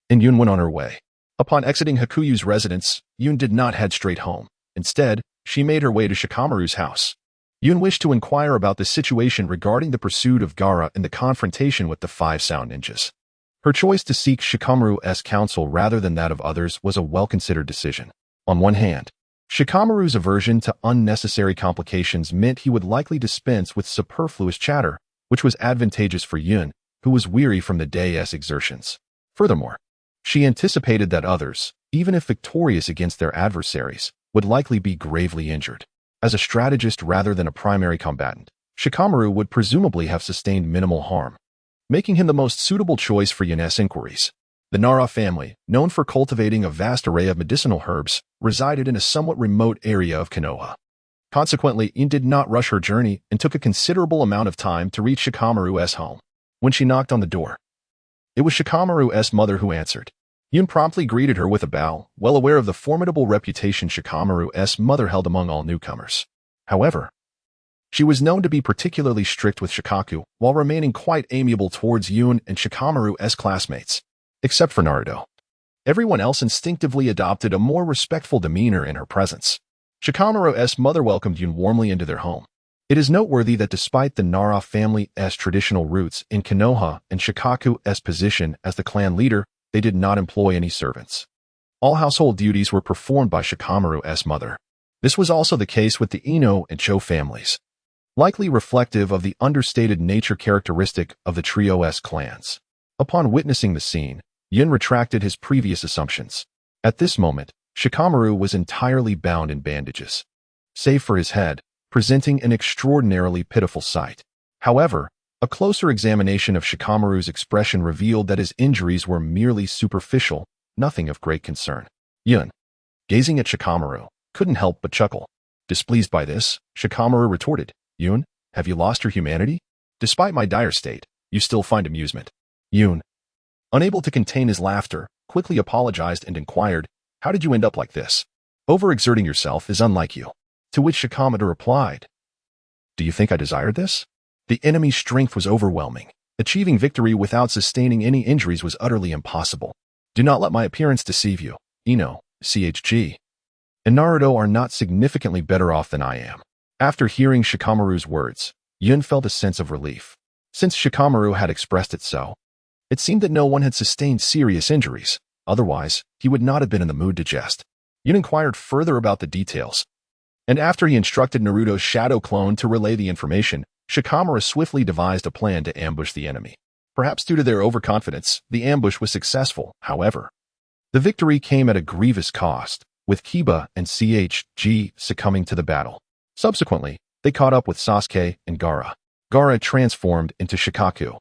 and Yun went on her way. Upon exiting Hakuyu's residence, Yun did not head straight home. Instead, she made her way to Shikamaru's house. Yun wished to inquire about the situation regarding the pursuit of Gaara and the confrontation with the 5 Sound Ninjas. Her choice to seek Shikamaru's counsel rather than that of others was a well-considered decision. On one hand, Shikamaru's aversion to unnecessary complications meant he would likely dispense with superfluous chatter, which was advantageous for Yun, who was weary from the day's exertions. Furthermore, she anticipated that others, even if victorious against their adversaries, would likely be gravely injured. As a strategist rather than a primary combatant, Shikamaru would presumably have sustained minimal harm, making him the most suitable choice for Yun's inquiries. The Nara family, known for cultivating a vast array of medicinal herbs, resided in a somewhat remote area of Konoha. Consequently, Yun did not rush her journey and took a considerable amount of time to reach Shikamaru's home. When she knocked on the door, it was Shikamaru's mother who answered. Yun promptly greeted her with a bow, well aware of the formidable reputation Shikamaru's mother held among all newcomers. However, she was known to be particularly strict with Shikaku, while remaining quite amiable towards Yun and Shikamaru's classmates. Except for Naruto. Everyone else instinctively adopted a more respectful demeanor in her presence. Shikamaru's mother welcomed Yun warmly into their home. It is noteworthy that despite the Nara family's traditional roots in Konoha and Shikaku's position as the clan leader, they did not employ any servants. All household duties were performed by Shikamaru's mother. This was also the case with the Ino and Cho families, likely reflective of the understated nature characteristic of the trio's clans. Upon witnessing the scene, Yin retracted his previous assumptions. At this moment, Shikamaru was entirely bound in bandages, save for his head, presenting an extraordinarily pitiful sight. However, a closer examination of Shikamaru's expression revealed that his injuries were merely superficial, nothing of great concern. Yin, gazing at Shikamaru, couldn't help but chuckle. Displeased by this, Shikamaru retorted, "Yun, have you lost your humanity? Despite my dire state, you still find amusement." Yun, unable to contain his laughter, quickly apologized and inquired, "How did you end up like this? Overexerting yourself is unlike you." To which Shikamaru replied, "Do you think I desired this? The enemy's strength was overwhelming. Achieving victory without sustaining any injuries was utterly impossible. Do not let my appearance deceive you. Ino, CHG, and Naruto are not significantly better off than I am." After hearing Shikamaru's words, Yun felt a sense of relief. Since Shikamaru had expressed it so, it seemed that no one had sustained serious injuries. Otherwise, he would not have been in the mood to jest. Yun inquired further about the details, and after he instructed Naruto's shadow clone to relay the information, Shikamaru swiftly devised a plan to ambush the enemy. Perhaps due to their overconfidence, the ambush was successful, however. The victory came at a grievous cost, with Kiba and CHG succumbing to the battle. Subsequently, they caught up with Sasuke and Gaara. Gaara transformed into Shikaku.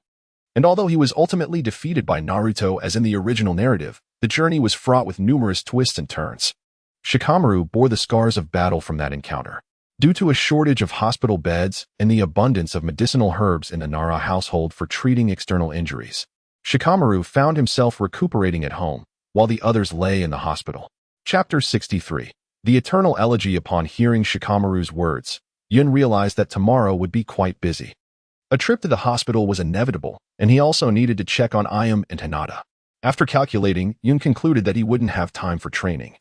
And although he was ultimately defeated by Naruto as in the original narrative, the journey was fraught with numerous twists and turns. Shikamaru bore the scars of battle from that encounter. Due to a shortage of hospital beds and the abundance of medicinal herbs in the Nara household for treating external injuries, Shikamaru found himself recuperating at home, while the others lay in the hospital. Chapter 63. The Eternal Elegy. Upon hearing Shikamaru's words, Yun realized that tomorrow would be quite busy. A trip to the hospital was inevitable, and he also needed to check on Ayam and Hinata. After calculating, Yun concluded that he wouldn't have time for training.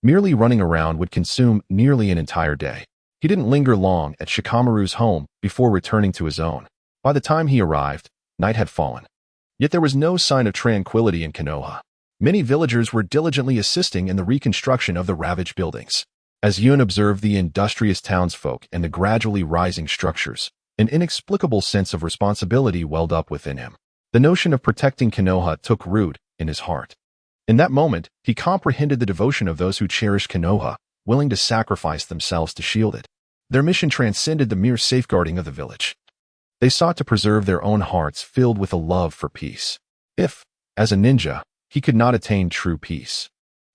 Merely running around would consume nearly an entire day. He didn't linger long at Shikamaru's home before returning to his own. By the time he arrived, night had fallen. Yet there was no sign of tranquility in Konoha. Many villagers were diligently assisting in the reconstruction of the ravaged buildings. As Yun observed the industrious townsfolk and the gradually rising structures, an inexplicable sense of responsibility welled up within him. The notion of protecting Konoha took root in his heart. In that moment, he comprehended the devotion of those who cherished Konoha, willing to sacrifice themselves to shield it. Their mission transcended the mere safeguarding of the village. They sought to preserve their own hearts filled with a love for peace. If, as a ninja, he could not attain true peace,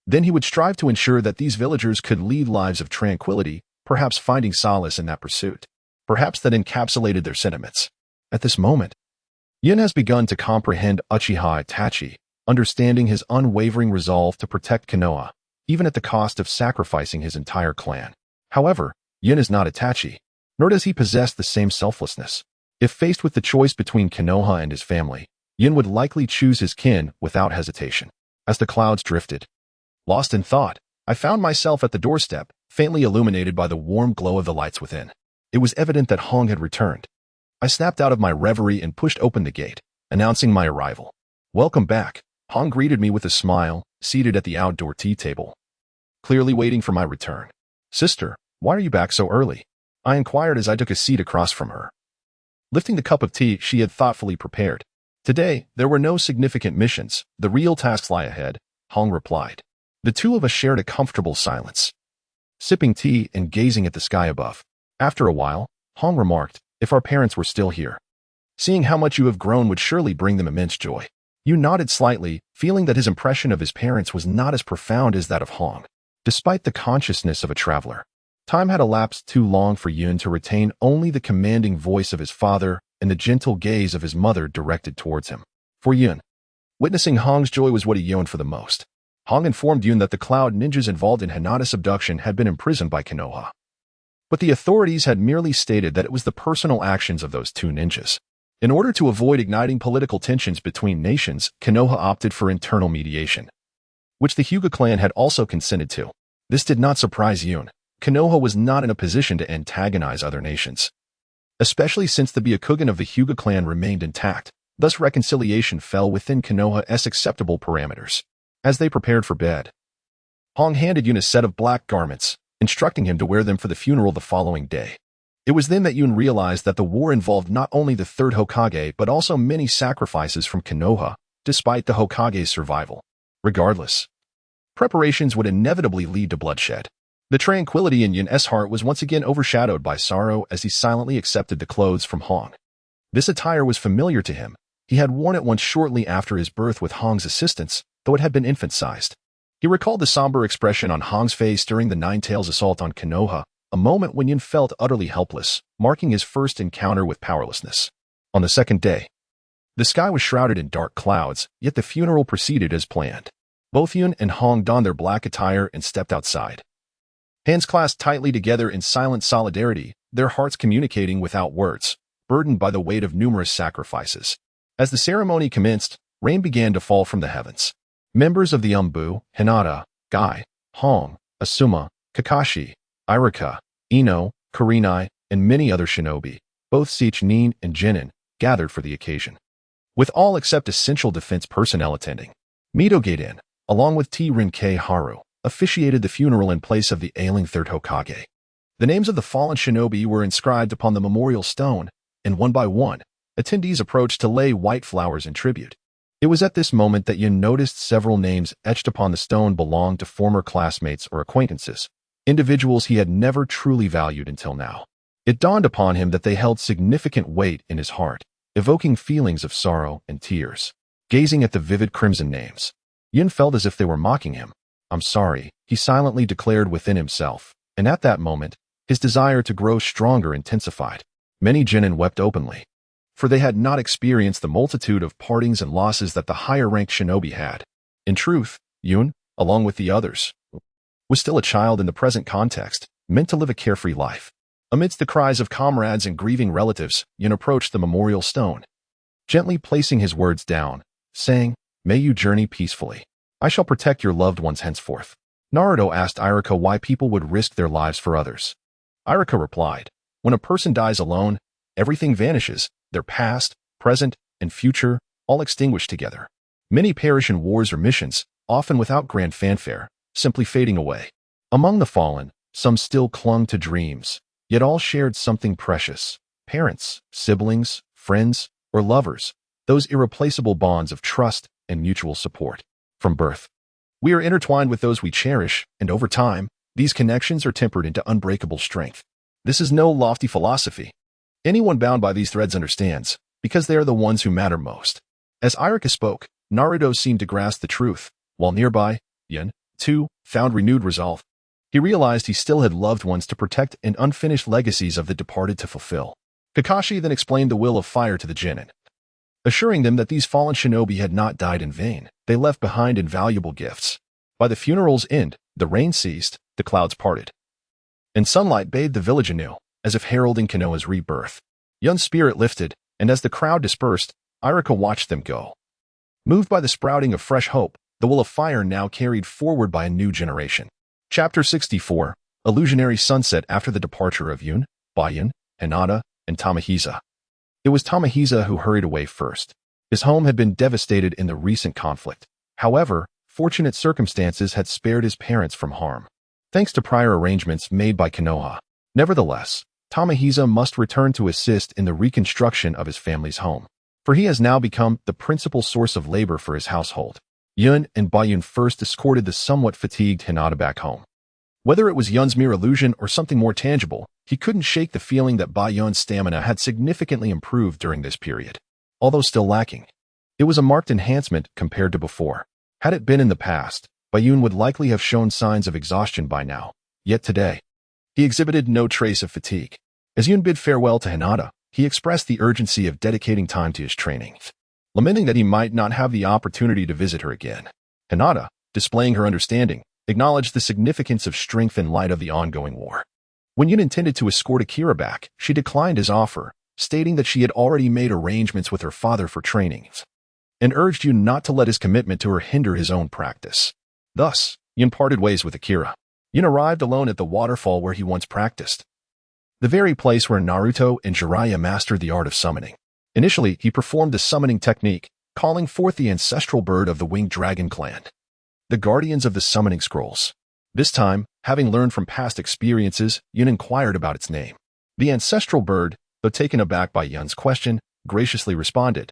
then he would strive to ensure that these villagers could lead lives of tranquility, perhaps finding solace in that pursuit. Perhaps that encapsulated their sentiments. At this moment, Yin has begun to comprehend Uchiha Itachi, understanding his unwavering resolve to protect Konoha, even at the cost of sacrificing his entire clan. However, Yin is not Itachi, nor does he possess the same selflessness. If faced with the choice between Konoha and his family, Yin would likely choose his kin without hesitation. As the clouds drifted, lost in thought, I found myself at the doorstep, faintly illuminated by the warm glow of the lights within. It was evident that Hong had returned. I snapped out of my reverie and pushed open the gate, announcing my arrival. "Welcome back." Hong greeted me with a smile, seated at the outdoor tea table, clearly waiting for my return. "Sister, why are you back so early?" I inquired as I took a seat across from her, lifting the cup of tea she had thoughtfully prepared. "Today, there were no significant missions. The real tasks lie ahead," Hong replied. The two of us shared a comfortable silence, sipping tea and gazing at the sky above. After a while, Hong remarked, "If our parents were still here, seeing how much you have grown would surely bring them immense joy." Yu nodded slightly, feeling that his impression of his parents was not as profound as that of Hong. Despite the consciousness of a traveler, time had elapsed too long for Yun to retain only the commanding voice of his father and the gentle gaze of his mother directed towards him. For Yun, witnessing Hong's joy was what he yearned for the most. Hong informed Yun that the Cloud ninjas involved in Hinata's abduction had been imprisoned by Konoha. But the authorities had merely stated that it was the personal actions of those two ninjas. In order to avoid igniting political tensions between nations, Konoha opted for internal mediation, which the Hyuga clan had also consented to. This did not surprise Yun. Konoha was not in a position to antagonize other nations, especially since the Byakugan of the Hyuga clan remained intact. Thus reconciliation fell within Konoha's acceptable parameters. As they prepared for bed, Hong handed Yun a set of black garments, instructing him to wear them for the funeral the following day. It was then that Yun realized that the war involved not only the third Hokage but also many sacrifices from Konoha, despite the Hokage's survival. Regardless, preparations would inevitably lead to bloodshed. The tranquility in Yun's heart was once again overshadowed by sorrow as he silently accepted the clothes from Hong. This attire was familiar to him. He had worn it once shortly after his birth with Hong's assistance, though it had been infant-sized. He recalled the somber expression on Hong's face during the Nine-Tails assault on Konoha, a moment when Yun felt utterly helpless, marking his first encounter with powerlessness. On the second day, the sky was shrouded in dark clouds, yet the funeral proceeded as planned. Both Yun and Hong donned their black attire and stepped outside. Hands clasped tightly together in silent solidarity, their hearts communicating without words, burdened by the weight of numerous sacrifices. As the ceremony commenced, rain began to fall from the heavens. Members of the Umbu, Hinata, Gai, Hong, Asuma, Kakashi, Iruka, Ino, Kurenai, and many other shinobi, both Nin and Jinin, gathered for the occasion, with all except essential defense personnel attending. Mitogaiden, along with T-Rin-Kei Haru, officiated the funeral in place of the ailing third Hokage. The names of the fallen shinobi were inscribed upon the memorial stone, and one by one, attendees approached to lay white flowers in tribute. It was at this moment that Yun noticed several names etched upon the stone belonged to former classmates or acquaintances, individuals he had never truly valued until now. It dawned upon him that they held significant weight in his heart, evoking feelings of sorrow and tears. Gazing at the vivid crimson names, Yun felt as if they were mocking him. "I'm sorry," he silently declared within himself, and at that moment, his desire to grow stronger intensified. Many Genin wept openly, for they had not experienced the multitude of partings and losses that the higher-ranked shinobi had. In truth, Yun, along with the others, was still a child in the present context, meant to live a carefree life. Amidst the cries of comrades and grieving relatives, Yun approached the memorial stone, gently placing his words down, saying, "May you journey peacefully. I shall protect your loved ones henceforth." Naruto asked Iruka why people would risk their lives for others. Iruka replied, "When a person dies alone, everything vanishes, their past, present, and future, all extinguished together. Many perish in wars or missions, often without grand fanfare, simply fading away. Among the fallen, some still clung to dreams, yet all shared something precious: parents, siblings, friends, or lovers, those irreplaceable bonds of trust and mutual support. From birth, we are intertwined with those we cherish, and over time, these connections are tempered into unbreakable strength. This is no lofty philosophy. Anyone bound by these threads understands, because they are the ones who matter most." As Iruka spoke, Naruto seemed to grasp the truth, while nearby, Yun, too, found renewed resolve. He realized he still had loved ones to protect and unfinished legacies of the departed to fulfill. Kakashi then explained the will of fire to the Genin, assuring them that these fallen shinobi had not died in vain. They left behind invaluable gifts. By the funeral's end, the rain ceased, the clouds parted, and sunlight bathed the village anew, as if heralding Konoha's rebirth. Yun's spirit lifted, and as the crowd dispersed, Iruka watched them go. Moved by the sprouting of fresh hope, the will of fire now carried forward by a new generation. Chapter 64, Illusionary Sunset. After the departure of Yun, Bayun, Hinata, and Tamahisa, it was Tamahisa who hurried away first. His home had been devastated in the recent conflict. However, fortunate circumstances had spared his parents from harm, thanks to prior arrangements made by Konoha. Nevertheless, Tamahisa must return to assist in the reconstruction of his family's home, for he has now become the principal source of labor for his household. Yun and Bayun first escorted the somewhat fatigued Hinata back home. Whether it was Yun's mere illusion or something more tangible, he couldn't shake the feeling that Bayun's stamina had significantly improved during this period. Although still lacking, it was a marked enhancement compared to before. Had it been in the past, Bayun would likely have shown signs of exhaustion by now. Yet today, he exhibited no trace of fatigue. As Yun bid farewell to Hinata, he expressed the urgency of dedicating time to his training, lamenting that he might not have the opportunity to visit her again. Hinata, displaying her understanding, acknowledged the significance of strength in light of the ongoing war. When Yun intended to escort Akira back, she declined his offer, stating that she had already made arrangements with her father for training, and urged Yun not to let his commitment to her hinder his own practice. Thus, Yun parted ways with Akira. Yun arrived alone at the waterfall where he once practiced, the very place where Naruto and Jiraiya mastered the art of summoning. Initially, he performed the summoning technique, calling forth the ancestral bird of the winged dragon clan, the guardians of the summoning scrolls. This time, having learned from past experiences, Yun inquired about its name. The ancestral bird, though taken aback by Yun's question, graciously responded,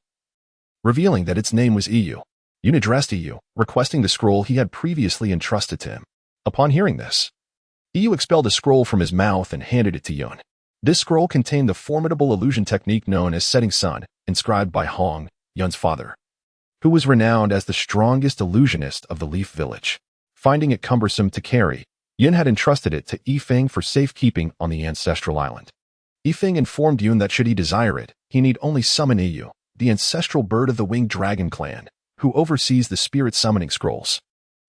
revealing that its name was Iyu. Yun addressed Iyu, requesting the scroll he had previously entrusted to him. Upon hearing this, Iyu expelled a scroll from his mouth and handed it to Yun. This scroll contained the formidable illusion technique known as Setting Sun, inscribed by Hong, Yun's father, who was renowned as the strongest illusionist of the Leaf Village. Finding it cumbersome to carry, Yun had entrusted it to Yifeng for safekeeping on the ancestral island. Yifeng informed Yun that should he desire it, he need only summon Iyu, the ancestral bird of the winged dragon clan, who oversees the spirit summoning scrolls.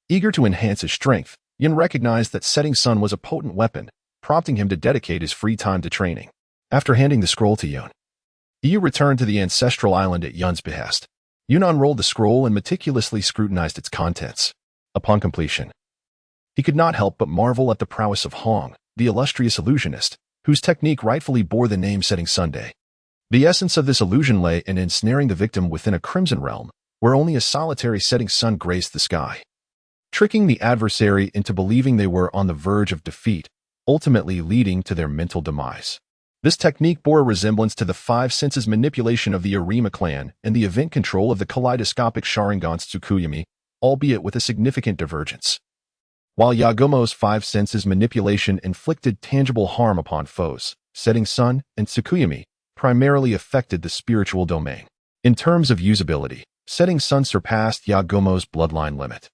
Eager to enhance his strength, Yun recognized that Setting Sun was a potent weapon, prompting him to dedicate his free time to training. After handing the scroll to Yun, Iyu returned to the ancestral island at Yun's behest. Yun unrolled the scroll and meticulously scrutinized its contents. Upon completion, he could not help but marvel at the prowess of Hong, the illustrious illusionist, whose technique rightfully bore the name Setting Sunday. The essence of this illusion lay in ensnaring the victim within a crimson realm, where only a solitary setting sun graced the sky, tricking the adversary into believing they were on the verge of defeat, ultimately leading to their mental demise. This technique bore a resemblance to the five senses manipulation of the Arima clan and the event control of the kaleidoscopic Sharingan's Tsukuyomi, albeit with a significant divergence. While Yagumo's five senses manipulation inflicted tangible harm upon foes, Setting Sun and Tsukuyomi primarily affected the spiritual domain. In terms of usability, Setting Sun surpassed Yagumo's bloodline limit,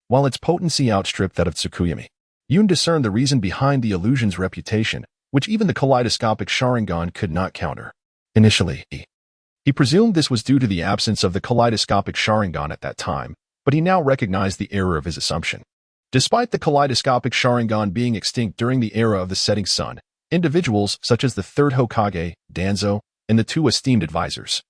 while its potency outstripped that of Tsukuyomi. Yun discerned the reason behind the illusion's reputation, which even the kaleidoscopic Sharingan could not counter. Initially, he presumed this was due to the absence of the kaleidoscopic Sharingan at that time, but he now recognized the error of his assumption. Despite the kaleidoscopic Sharingan being extinct during the era of the Setting Sun, individuals such as the third Hokage, Danzo, and the two esteemed advisors,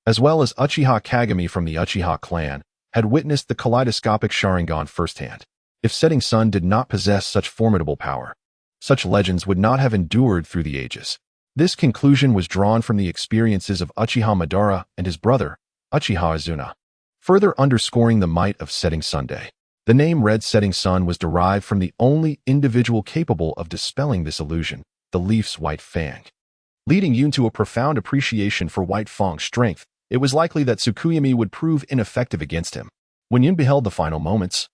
as well as Uchiha Kagami from the Uchiha clan, had witnessed the kaleidoscopic Sharingan firsthand. If Setting Sun did not possess such formidable power, such legends would not have endured through the ages. This conclusion was drawn from the experiences of Uchiha Madara and his brother, Uchiha Azuna, further underscoring the might of Setting Sunday. The name Red Setting Sun was derived from the only individual capable of dispelling this illusion, the Leaf's White Fang. Leading Yun to a profound appreciation for White Fang's strength, it was likely that Tsukuyomi would prove ineffective against him. When Yun beheld the final moments,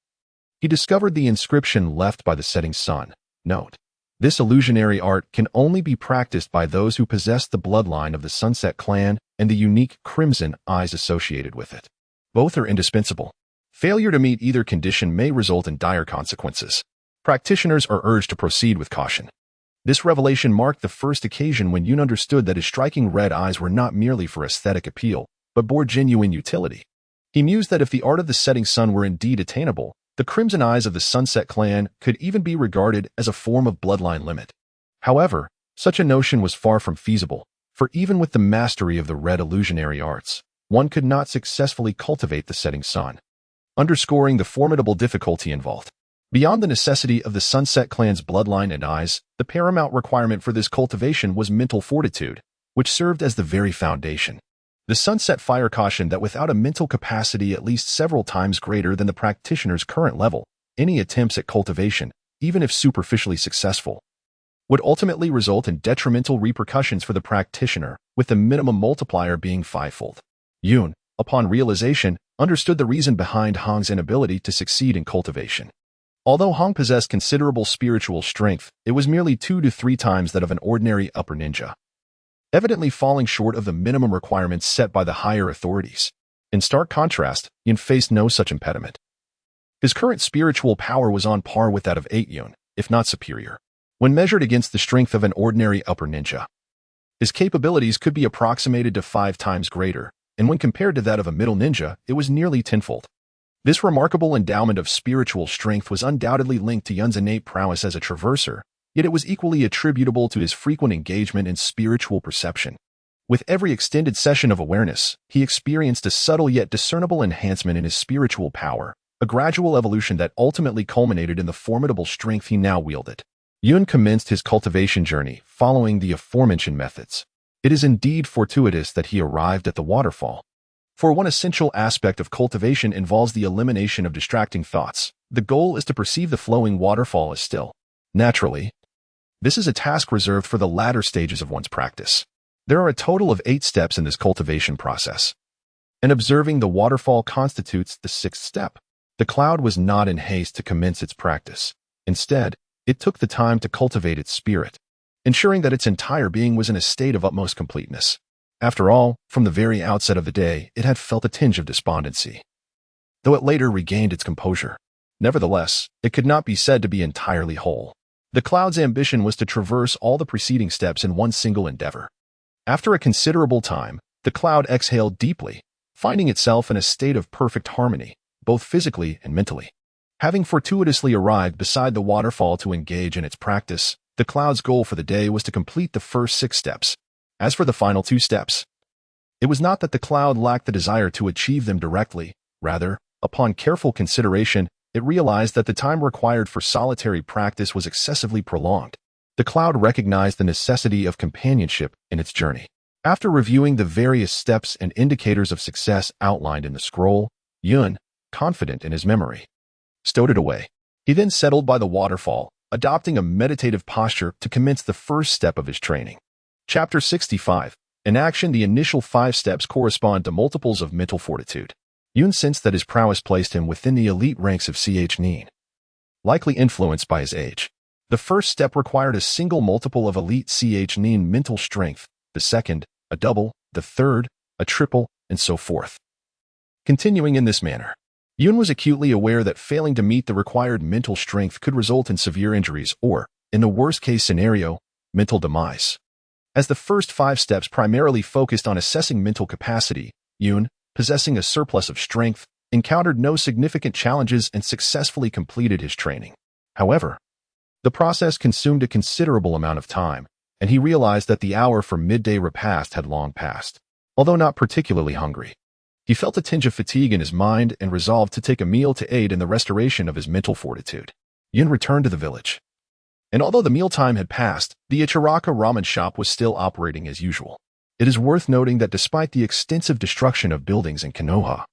he discovered the inscription left by the Setting Sun. Note: this illusionary art can only be practiced by those who possess the bloodline of the Sunset Clan and the unique crimson eyes associated with it. Both are indispensable. Failure to meet either condition may result in dire consequences. Practitioners are urged to proceed with caution. This revelation marked the first occasion when Yun understood that his striking red eyes were not merely for aesthetic appeal, but bore genuine utility. He mused that if the art of the Setting Sun were indeed attainable, the crimson eyes of the Sunset Clan could even be regarded as a form of bloodline limit. However, such a notion was far from feasible, for even with the mastery of the red illusionary arts, one could not successfully cultivate the Setting Sun, underscoring the formidable difficulty involved. Beyond the necessity of the Sunset Clan's bloodline and eyes, the paramount requirement for this cultivation was mental fortitude, which served as the very foundation. The Sunset Fire cautioned that without a mental capacity at least several times greater than the practitioner's current level, any attempts at cultivation, even if superficially successful, would ultimately result in detrimental repercussions for the practitioner, with the minimum multiplier being fivefold. Yun, upon realization, understood the reason behind Hong's inability to succeed in cultivation. Although Hong possessed considerable spiritual strength, it was merely 2 to 3 times that of an ordinary upper ninja, evidently falling short of the minimum requirements set by the higher authorities. In stark contrast, Yun faced no such impediment. His current spiritual power was on par with that of 8 Yun, if not superior. When measured against the strength of an ordinary upper ninja, his capabilities could be approximated to 5 times greater, and when compared to that of a middle ninja, it was nearly tenfold. This remarkable endowment of spiritual strength was undoubtedly linked to Yun's innate prowess as a traverser, yet it was equally attributable to his frequent engagement in spiritual perception. With every extended session of awareness, he experienced a subtle yet discernible enhancement in his spiritual power, a gradual evolution that ultimately culminated in the formidable strength he now wielded. Yun commenced his cultivation journey following the aforementioned methods. It is indeed fortuitous that he arrived at the waterfall. For one essential aspect of cultivation involves the elimination of distracting thoughts. The goal is to perceive the flowing waterfall as still. Naturally, this is a task reserved for the latter stages of one's practice. There are a total of 8 steps in this cultivation process, and observing the waterfall constitutes the 6th step. The cloud was not in haste to commence its practice. Instead, it took the time to cultivate its spirit, ensuring that its entire being was in a state of utmost completeness. After all, from the very outset of the day, it had felt a tinge of despondency, though it later regained its composure. Nevertheless, it could not be said to be entirely whole. The cloud's ambition was to traverse all the preceding steps in one single endeavor. After a considerable time, the cloud exhaled deeply, finding itself in a state of perfect harmony, both physically and mentally. Having fortuitously arrived beside the waterfall to engage in its practice, the cloud's goal for the day was to complete the first 6 steps. As for the final 2 steps, it was not that the cloud lacked the desire to achieve them directly. Rather, upon careful consideration, it realized that the time required for solitary practice was excessively prolonged. The cloud recognized the necessity of companionship in its journey. After reviewing the various steps and indicators of success outlined in the scroll, Yun, confident in his memory, stowed it away. He then settled by the waterfall, adopting a meditative posture to commence the first step of his training. Chapter 65. In action, the initial 5 steps correspond to multiples of mental fortitude. Yun sensed that his prowess placed him within the elite ranks of Nin, likely influenced by his age. The first step required a single multiple of elite Nin mental strength, the second, a double, the third, a triple, and so forth. Continuing in this manner, Yun was acutely aware that failing to meet the required mental strength could result in severe injuries or, in the worst-case scenario, mental demise. As the first 5 steps primarily focused on assessing mental capacity, Yun, possessing a surplus of strength, encountered no significant challenges and successfully completed his training. However, the process consumed a considerable amount of time, and he realized that the hour for midday repast had long passed. Although not particularly hungry, he felt a tinge of fatigue in his mind and resolved to take a meal to aid in the restoration of his mental fortitude. Yun returned to the village, and although the mealtime had passed, the Ichiraka ramen shop was still operating as usual. It is worth noting that despite the extensive destruction of buildings in Konoha,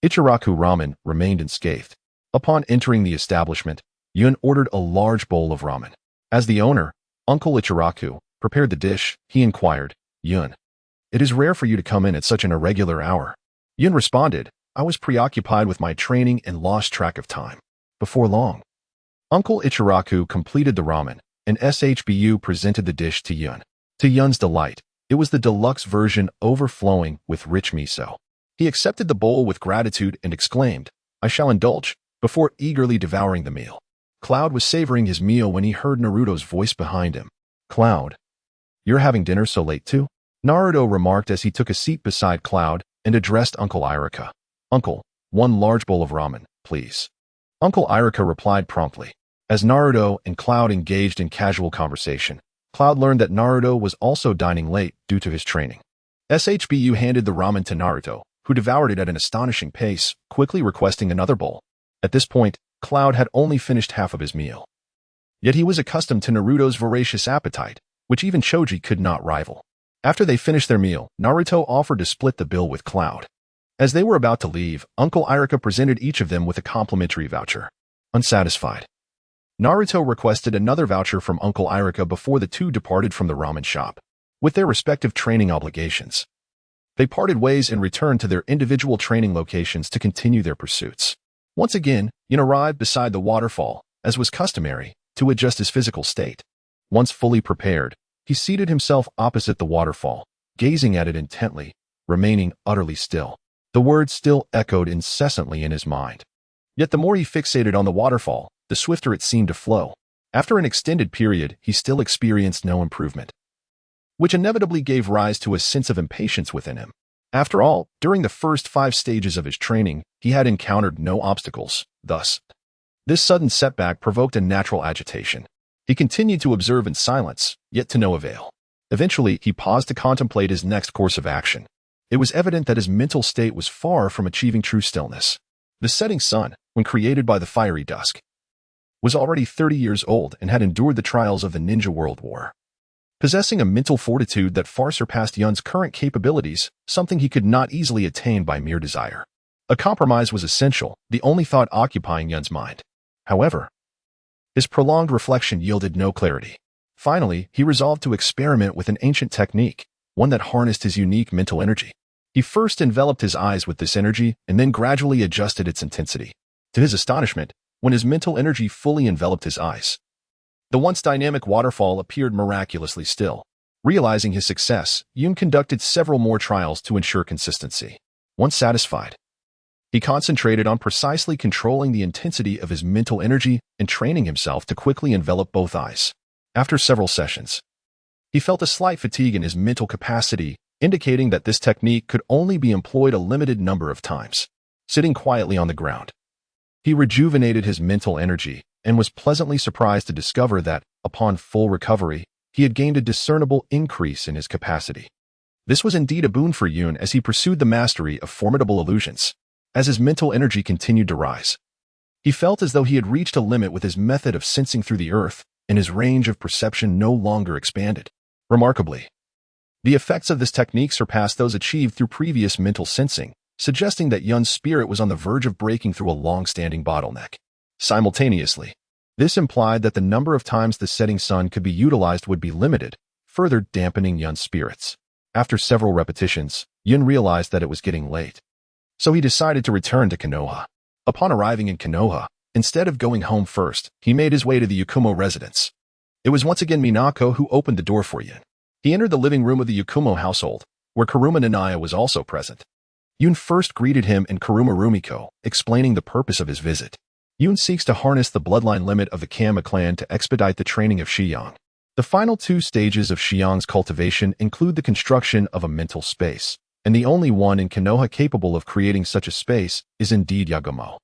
Ichiraku ramen remained unscathed. Upon entering the establishment, Yun ordered a large bowl of ramen. As the owner, Uncle Ichiraku, prepared the dish, he inquired, "Yun, it is rare for you to come in at such an irregular hour." Yun responded, "I was preoccupied with my training and lost track of time." Before long, Uncle Ichiraku completed the ramen, and SHBU presented the dish to Yun. To Yun's delight, it was the deluxe version overflowing with rich miso. He accepted the bowl with gratitude and exclaimed, "I shall indulge," before eagerly devouring the meal. Cloud was savoring his meal when he heard Naruto's voice behind him. "Cloud, you're having dinner so late too?" Naruto remarked as he took a seat beside Cloud and addressed Uncle Irika. "Uncle, 1 large bowl of ramen, please." Uncle Irika replied promptly. As Naruto and Cloud engaged in casual conversation, Cloud learned that Naruto was also dining late due to his training. SHBU handed the ramen to Naruto, who devoured it at an astonishing pace, quickly requesting another bowl. At this point, Cloud had only finished half of his meal. Yet he was accustomed to Naruto's voracious appetite, which even Choji could not rival. After they finished their meal, Naruto offered to split the bill with Cloud. As they were about to leave, Uncle Irika presented each of them with a complimentary voucher. Unsatisfied, Naruto requested another voucher from Uncle Irika before the two departed from the ramen shop. With their respective training obligations, they parted ways and returned to their individual training locations to continue their pursuits. Once again, Yun arrived beside the waterfall, as was customary, to adjust his physical state. Once fully prepared, he seated himself opposite the waterfall, gazing at it intently, remaining utterly still. The words still echoed incessantly in his mind. Yet the more he fixated on the waterfall, the swifter it seemed to flow. After an extended period, he still experienced no improvement, which inevitably gave rise to a sense of impatience within him. After all, during the first 5 stages of his training, he had encountered no obstacles. Thus, this sudden setback provoked a natural agitation. He continued to observe in silence, yet to no avail. Eventually, he paused to contemplate his next course of action. It was evident that his mental state was far from achieving true stillness. The setting sun, when created by the fiery dusk, was already 30 years old and had endured the trials of the Ninja World War. Possessing a mental fortitude that far surpassed Yun's current capabilities, something he could not easily attain by mere desire. A compromise was essential, the only thought occupying Yun's mind. However, his prolonged reflection yielded no clarity. Finally, he resolved to experiment with an ancient technique, one that harnessed his unique mental energy. He first enveloped his eyes with this energy and then gradually adjusted its intensity. To his astonishment, when his mental energy fully enveloped his eyes, the once dynamic waterfall appeared miraculously still. Realizing his success, Yun conducted several more trials to ensure consistency. Once satisfied, he concentrated on precisely controlling the intensity of his mental energy and training himself to quickly envelop both eyes. After several sessions, he felt a slight fatigue in his mental capacity, indicating that this technique could only be employed a limited number of times. Sitting quietly on the ground, he rejuvenated his mental energy and was pleasantly surprised to discover that, upon full recovery, he had gained a discernible increase in his capacity. This was indeed a boon for Yun as he pursued the mastery of formidable illusions. As his mental energy continued to rise, he felt as though he had reached a limit with his method of sensing through the earth, and his range of perception no longer expanded. Remarkably, the effects of this technique surpassed those achieved through previous mental sensing, suggesting that Yun's spirit was on the verge of breaking through a long-standing bottleneck. Simultaneously, this implied that the number of times the setting sun could be utilized would be limited, further dampening Yun's spirits. After several repetitions, Yun realized that it was getting late. So he decided to return to Konoha. Upon arriving in Konoha, instead of going home first, he made his way to the Yakumo residence. It was once again Minako who opened the door for Yun. He entered the living room of the Yakumo household, where Kuruma Nanaya was also present. Yun first greeted him and Kuruma Rumiko, explaining the purpose of his visit. Yun seeks to harness the bloodline limit of the Kama clan to expedite the training of Shiyang. The final two stages of Shiyang's cultivation include the construction of a mental space, and the only one in Konoha capable of creating such a space is indeed Yagumo.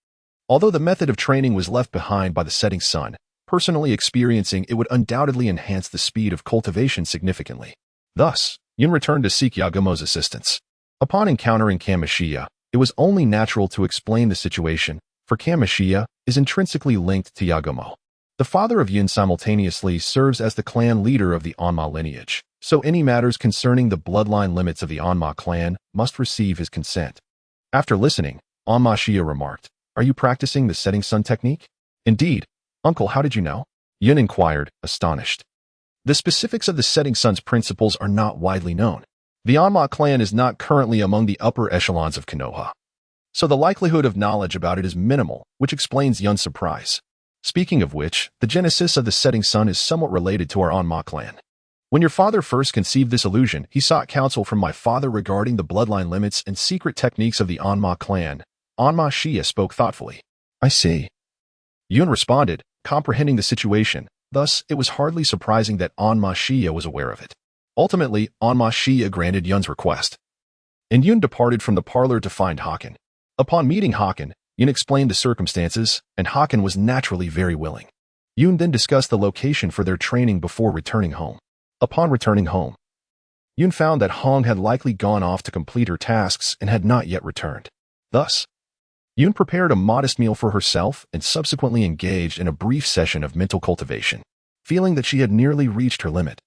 Although the method of training was left behind by the setting sun, personally experiencing it would undoubtedly enhance the speed of cultivation significantly. Thus, Yun returned to seek Yagumo's assistance. Upon encountering Kamashiya, it was only natural to explain the situation, for Kamashiya is intrinsically linked to Yagumo. The father of Yun simultaneously serves as the clan leader of the Onma lineage, so any matters concerning the bloodline limits of the Onma clan must receive his consent. After listening, Onma Shia remarked, "Are you practicing the setting sun technique?" "Indeed. Uncle, how did you know?" Yun inquired, astonished. The specifics of the setting sun's principles are not widely known. The Onma clan is not currently among the upper echelons of Konoha, so the likelihood of knowledge about it is minimal, which explains Yun's surprise. Speaking of which, the genesis of the setting sun is somewhat related to our Onma clan. When your father first conceived this illusion, he sought counsel from my father regarding the bloodline limits and secret techniques of the Onma clan. Onma Shia spoke thoughtfully. "I see." Yun responded, comprehending the situation. Thus, it was hardly surprising that Onma Shia was aware of it. Ultimately, Onma Shia granted Yun's request, and Yun departed from the parlor to find Haken. Upon meeting Haken, Yun explained the circumstances, and Haken was naturally very willing. Yun then discussed the location for their training before returning home. Upon returning home, Yun found that Hong had likely gone off to complete her tasks and had not yet returned. Thus, Yun prepared a modest meal for herself and subsequently engaged in a brief session of mental cultivation. Feeling that she had nearly reached her limit,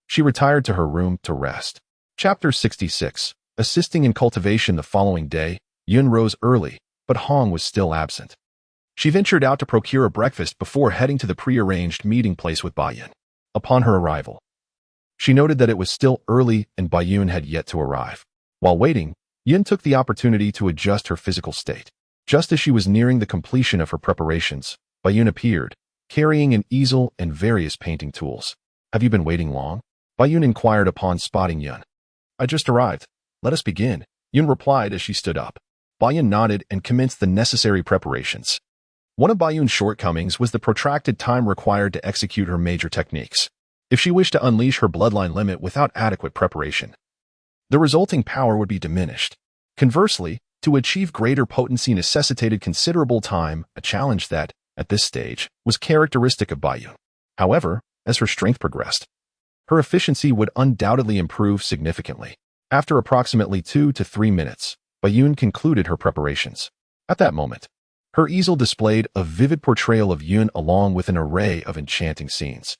she retired to her room to rest. Chapter 66. Assisting in cultivation the following day, Yun rose early, but Hong was still absent. She ventured out to procure a breakfast before heading to the prearranged meeting place with Bayun. Upon her arrival, she noted that it was still early and Bayun had yet to arrive. While waiting, Yun took the opportunity to adjust her physical state. Just as she was nearing the completion of her preparations, Bayun appeared, carrying an easel and various painting tools. "Have you been waiting long?" Bayun inquired upon spotting Yun. "I just arrived. Let us begin," Yun replied as she stood up. Bayun nodded and commenced the necessary preparations. One of Bayun's shortcomings was the protracted time required to execute her major techniques. If she wished to unleash her bloodline limit without adequate preparation, the resulting power would be diminished. Conversely, to achieve greater potency necessitated considerable time, a challenge that, at this stage, was characteristic of Bayun. However, as her strength progressed, her efficiency would undoubtedly improve significantly. After approximately 2 to 3 minutes, Bayun concluded her preparations. At that moment, her easel displayed a vivid portrayal of Yun along with an array of enchanting scenes,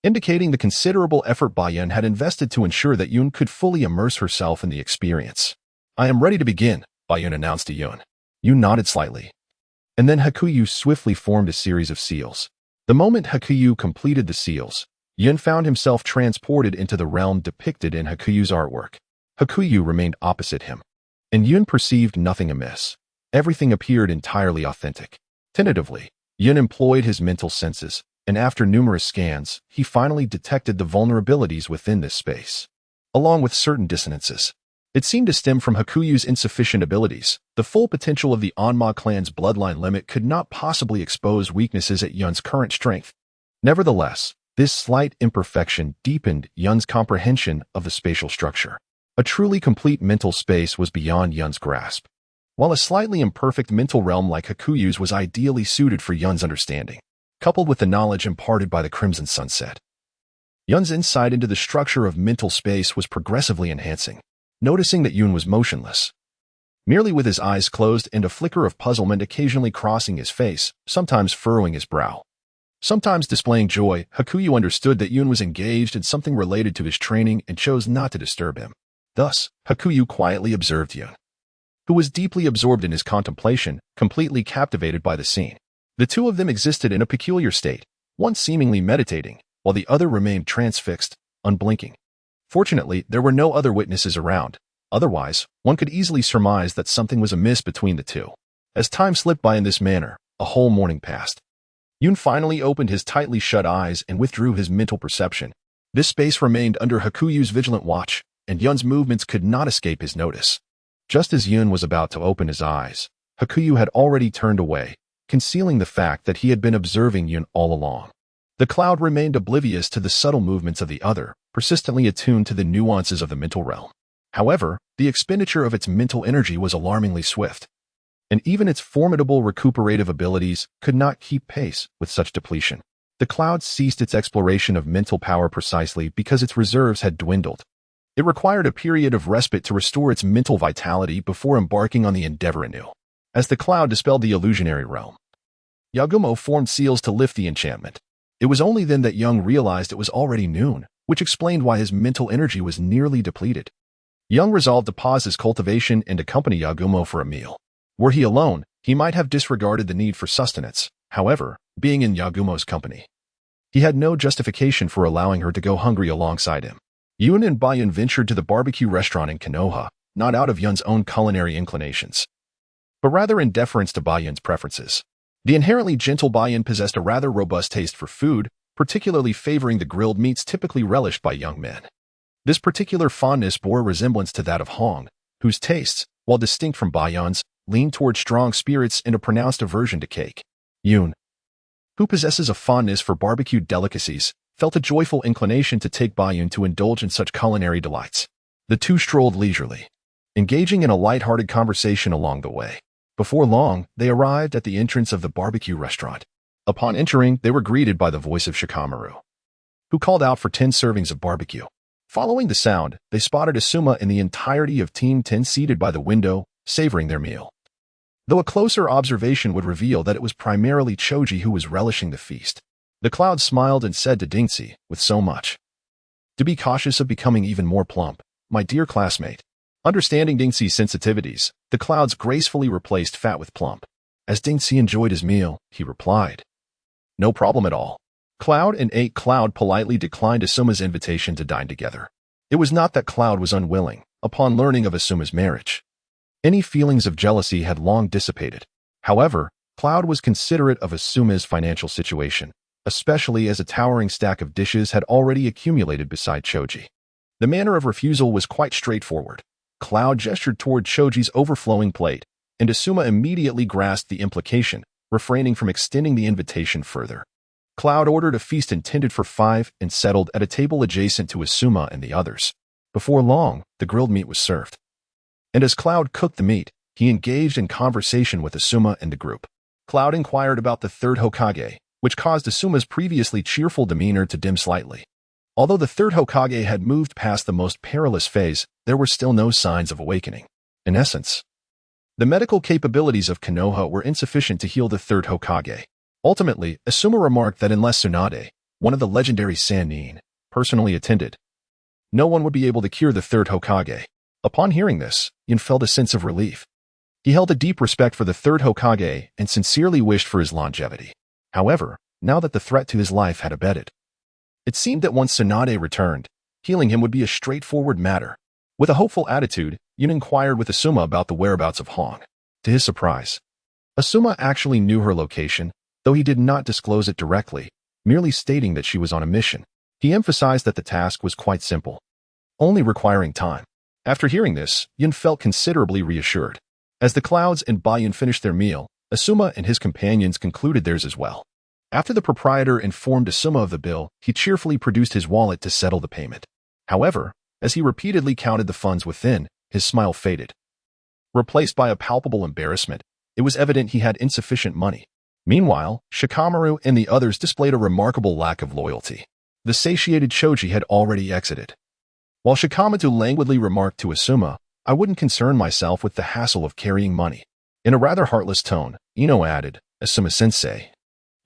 indicating the considerable effort Bayun had invested to ensure that Yun could fully immerse herself in the experience. "I am ready to begin," Bayun announced to Yun. Yun nodded slightly. And then Hakuyu swiftly formed a series of seals. The moment Hakuyu completed the seals, Yun found himself transported into the realm depicted in Hakuyu's artwork. Hakuyu remained opposite him, and Yun perceived nothing amiss. Everything appeared entirely authentic. Tentatively, Yun employed his mental senses, and after numerous scans, he finally detected the vulnerabilities within this space, along with certain dissonances. It seemed to stem from Hakuyu's insufficient abilities. The full potential of the Onma clan's bloodline limit could not possibly expose weaknesses at Yun's current strength. Nevertheless, this slight imperfection deepened Yun's comprehension of the spatial structure. A truly complete mental space was beyond Yun's grasp, while a slightly imperfect mental realm like Hakuyu's was ideally suited for Yun's understanding, coupled with the knowledge imparted by the Crimson Sunset. Yun's insight into the structure of mental space was progressively enhancing. Noticing that Yun was motionless, merely with his eyes closed and a flicker of puzzlement occasionally crossing his face, sometimes furrowing his brow, sometimes displaying joy, Hakuyu understood that Yun was engaged in something related to his training and chose not to disturb him. Thus, Hakuyu quietly observed Yun, who was deeply absorbed in his contemplation, completely captivated by the scene. The two of them existed in a peculiar state, one seemingly meditating, while the other remained transfixed, unblinking. Fortunately, there were no other witnesses around. Otherwise, one could easily surmise that something was amiss between the two. As time slipped by in this manner, a whole morning passed. Yun finally opened his tightly shut eyes and withdrew his mental perception. This space remained under Hakuyu's vigilant watch, and Yun's movements could not escape his notice. Just as Yun was about to open his eyes, Hakuyu had already turned away, concealing the fact that he had been observing Yun all along. The cloud remained oblivious to the subtle movements of the other, persistently attuned to the nuances of the mental realm. However, the expenditure of its mental energy was alarmingly swift, and even its formidable recuperative abilities could not keep pace with such depletion. The cloud ceased its exploration of mental power precisely because its reserves had dwindled. It required a period of respite to restore its mental vitality before embarking on the endeavor anew. As the cloud dispelled the illusionary realm, Yagumo formed seals to lift the enchantment. It was only then that Young realized it was already noon, which explained why his mental energy was nearly depleted. Young resolved to pause his cultivation and accompany Yagumo for a meal. Were he alone, he might have disregarded the need for sustenance. However, being in Yagumo's company, he had no justification for allowing her to go hungry alongside him. Yun and Bayun ventured to the barbecue restaurant in Konoha, not out of Yun's own culinary inclinations, but rather in deference to Bayun's preferences. The inherently gentle Bayun possessed a rather robust taste for food, particularly favoring the grilled meats typically relished by young men. This particular fondness bore resemblance to that of Hong, whose tastes, while distinct from Bayun's, leaned toward strong spirits and a pronounced aversion to cake. Yun, who possesses a fondness for barbecued delicacies, felt a joyful inclination to take Bayun to indulge in such culinary delights. The two strolled leisurely, engaging in a light-hearted conversation along the way. Before long, they arrived at the entrance of the barbecue restaurant. Upon entering, they were greeted by the voice of Shikamaru, who called out for 10 servings of barbecue. Following the sound, they spotted Asuma and the entirety of Team 10 seated by the window, savoring their meal. Though a closer observation would reveal that it was primarily Choji who was relishing the feast. The cloud smiled and said to Dingxi, with so much to be cautious of becoming even more plump, my dear classmate. Understanding Dingxi's sensitivities, the clouds gracefully replaced fat with plump. As Dingxi enjoyed his meal, he replied, no problem at all. Cloud and Cloud politely declined Asuma's invitation to dine together. It was not that Cloud was unwilling. Upon learning of Asuma's marriage, any feelings of jealousy had long dissipated. However, Cloud was considerate of Asuma's financial situation, especially as a towering stack of dishes had already accumulated beside Choji. The manner of refusal was quite straightforward. Cloud gestured toward Choji's overflowing plate, and Asuma immediately grasped the implication, refraining from extending the invitation further. Cloud ordered a feast intended for 5 and settled at a table adjacent to Asuma and the others. Before long, the grilled meat was served. And as Cloud cooked the meat, he engaged in conversation with Asuma and the group. Cloud inquired about the third Hokage, which caused Asuma's previously cheerful demeanor to dim slightly. Although the third Hokage had moved past the most perilous phase, there were still no signs of awakening. In essence, The medical capabilities of Konoha were insufficient to heal the third Hokage. Ultimately, Asuma remarked that unless Tsunade, one of the legendary Sannin, personally attended, no one would be able to cure the third Hokage. Upon hearing this, Yun felt a sense of relief. He held a deep respect for the third Hokage and sincerely wished for his longevity. However, now that the threat to his life had abated, it seemed that once Tsunade returned, healing him would be a straightforward matter. With a hopeful attitude, Yun inquired with Asuma about the whereabouts of Hong. To his surprise, Asuma actually knew her location, though he did not disclose it directly, merely stating that she was on a mission. He emphasized that the task was quite simple, only requiring time. After hearing this, Yun felt considerably reassured. As the Clouds and Bayun finished their meal, Asuma and his companions concluded theirs as well. After the proprietor informed Asuma of the bill, he cheerfully produced his wallet to settle the payment. However, as he repeatedly counted the funds within, his smile faded. Replaced by a palpable embarrassment, it was evident he had insufficient money. Meanwhile, Shikamaru and the others displayed a remarkable lack of loyalty. The satiated Choji had already exited. While Shikamaru languidly remarked to Asuma, "I wouldn't concern myself with the hassle of carrying money." In a rather heartless tone, Ino added, "Asuma-sensei,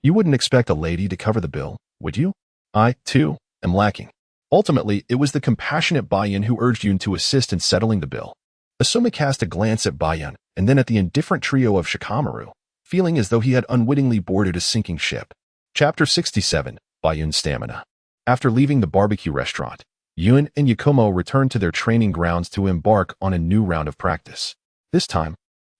you wouldn't expect a lady to cover the bill, would you? I, too, am lacking." Ultimately, it was the compassionate Bayun who urged Yun to assist in settling the bill. Asuma cast a glance at Bayun and then at the indifferent trio of Shikamaru, feeling as though he had unwittingly boarded a sinking ship. Chapter 67, Bayun's Stamina. After leaving the barbecue restaurant, Yun and Yakumo returned to their training grounds to embark on a new round of practice. This time,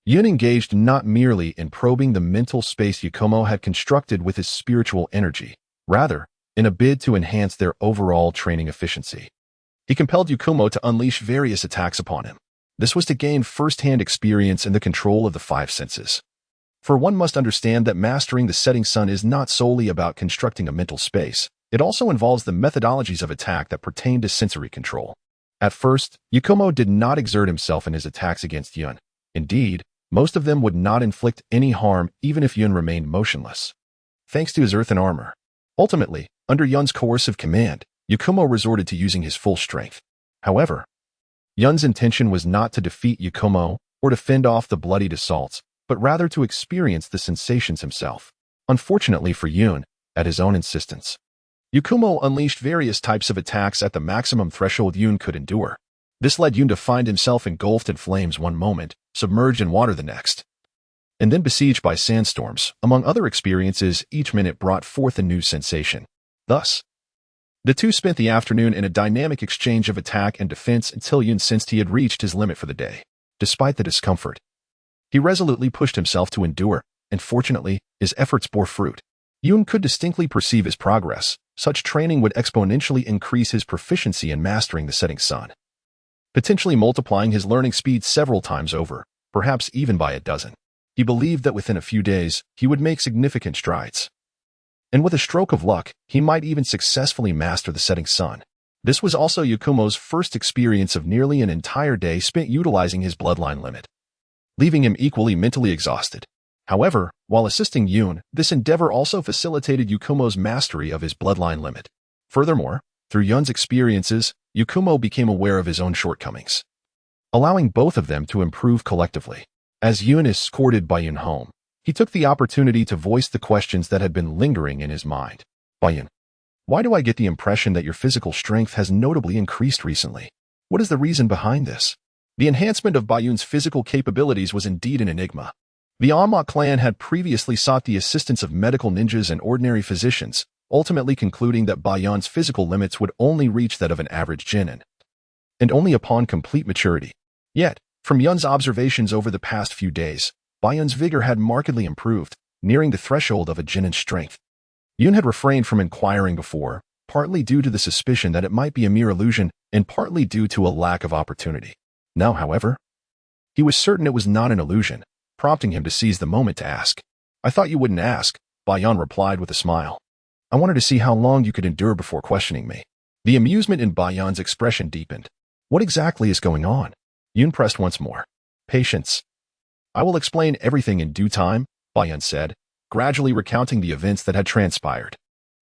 Yun engaged not merely in probing the mental space Yakumo had constructed with his spiritual energy, rather, in a bid to enhance their overall training efficiency. He compelled Yakumo to unleash various attacks upon him. This was to gain first-hand experience in the control of the five senses. For one must understand that mastering the setting sun is not solely about constructing a mental space. It also involves the methodologies of attack that pertain to sensory control. At first, Yakumo did not exert himself in his attacks against Yun. Indeed, most of them would not inflict any harm even if Yun remained motionless, thanks to his earthen armor. Ultimately, under Yun's coercive command, Yakumo resorted to using his full strength. However, Yun's intention was not to defeat Yakumo or to fend off the bloodied assaults, but rather to experience the sensations himself. Unfortunately for Yun, at his own insistence, Yakumo unleashed various types of attacks at the maximum threshold Yun could endure. This led Yun to find himself engulfed in flames one moment, submerged in water the next, and then besieged by sandstorms. Among other experiences, each minute brought forth a new sensation. Thus, the two spent the afternoon in a dynamic exchange of attack and defense until Yun sensed he had reached his limit for the day. Despite the discomfort, he resolutely pushed himself to endure, and fortunately, his efforts bore fruit. Yun could distinctly perceive his progress. Such training would exponentially increase his proficiency in mastering the setting sun, potentially multiplying his learning speed several times over, perhaps even by a dozen. He believed that within a few days, he would make significant strides. And with a stroke of luck, he might even successfully master the setting sun. This was also Yakumo's first experience of nearly an entire day spent utilizing his bloodline limit, leaving him equally mentally exhausted. However, while assisting Yun, this endeavor also facilitated Yakumo's mastery of his bloodline limit. Furthermore, through Yun's experiences, Yakumo became aware of his own shortcomings, allowing both of them to improve collectively. As Yun is escorted by Yun home, he took the opportunity to voice the questions that had been lingering in his mind. Bayun, why do I get the impression that your physical strength has notably increased recently? What is the reason behind this? The enhancement of Bayun's physical capabilities was indeed an enigma. The Anma clan had previously sought the assistance of medical ninjas and ordinary physicians, ultimately concluding that Bayun's physical limits would only reach that of an average genin, and only upon complete maturity. Yet, from Yun's observations over the past few days, Bayun's vigor had markedly improved, nearing the threshold of a genin's strength. Yun had refrained from inquiring before, partly due to the suspicion that it might be a mere illusion and partly due to a lack of opportunity. Now, however, he was certain it was not an illusion, prompting him to seize the moment to ask. I thought you wouldn't ask, Bayun replied with a smile. I wanted to see how long you could endure before questioning me. The amusement in Bayun's expression deepened. What exactly is going on? Yun pressed once more. Patience. I will explain everything in due time, Bayun said, gradually recounting the events that had transpired.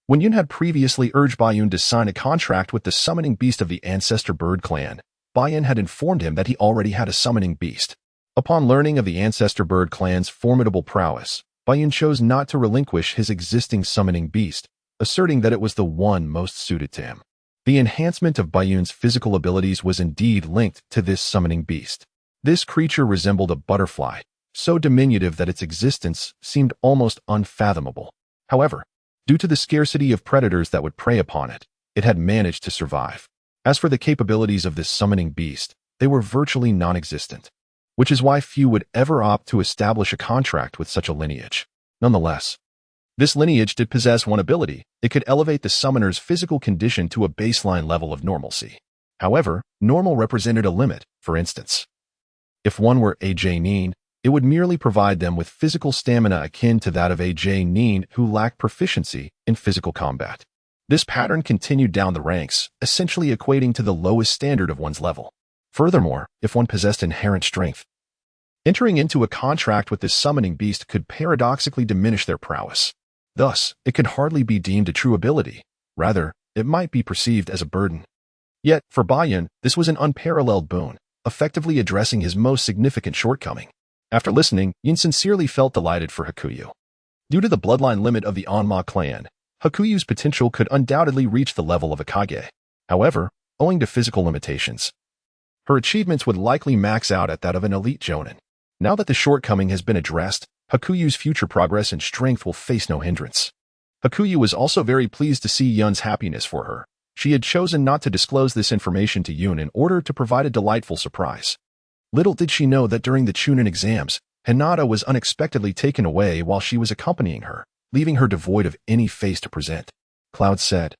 When Yun had previously urged Bayun to sign a contract with the summoning beast of the ancestor bird clan, Bayun had informed him that he already had a summoning beast. Upon learning of the ancestor bird clan's formidable prowess, Bayun chose not to relinquish his existing summoning beast, asserting that it was the one most suited to him. The enhancement of Bayun's physical abilities was indeed linked to this summoning beast. This creature resembled a butterfly, so diminutive that its existence seemed almost unfathomable. However, due to the scarcity of predators that would prey upon it, it had managed to survive. As for the capabilities of this summoning beast, they were virtually non-existent, which is why few would ever opt to establish a contract with such a lineage. Nonetheless, this lineage did possess one ability. It could elevate the summoner's physical condition to a baseline level of normalcy. However, normal represented a limit. For instance, if one were a Nin, it would merely provide them with physical stamina akin to that of a Nin who lacked proficiency in physical combat. This pattern continued down the ranks, essentially equating to the lowest standard of one's level. Furthermore, if one possessed inherent strength, entering into a contract with this summoning beast could paradoxically diminish their prowess. Thus, it could hardly be deemed a true ability. Rather, it might be perceived as a burden. Yet, for Bayun, this was an unparalleled boon, effectively addressing his most significant shortcoming. After listening, Yin sincerely felt delighted for Hakuyu. Due to the bloodline limit of the Onma clan, Hakuyu's potential could undoubtedly reach the level of a Kage. However, owing to physical limitations, her achievements would likely max out at that of an elite Jonin. Now that the shortcoming has been addressed, Hakuyu's future progress and strength will face no hindrance. Hakuyu was also very pleased to see Yun's happiness for her. She had chosen not to disclose this information to Yun in order to provide a delightful surprise. Little did she know that during the Chunin exams, Hinata was unexpectedly taken away while she was accompanying her, leaving her devoid of any face to present. Cloud said.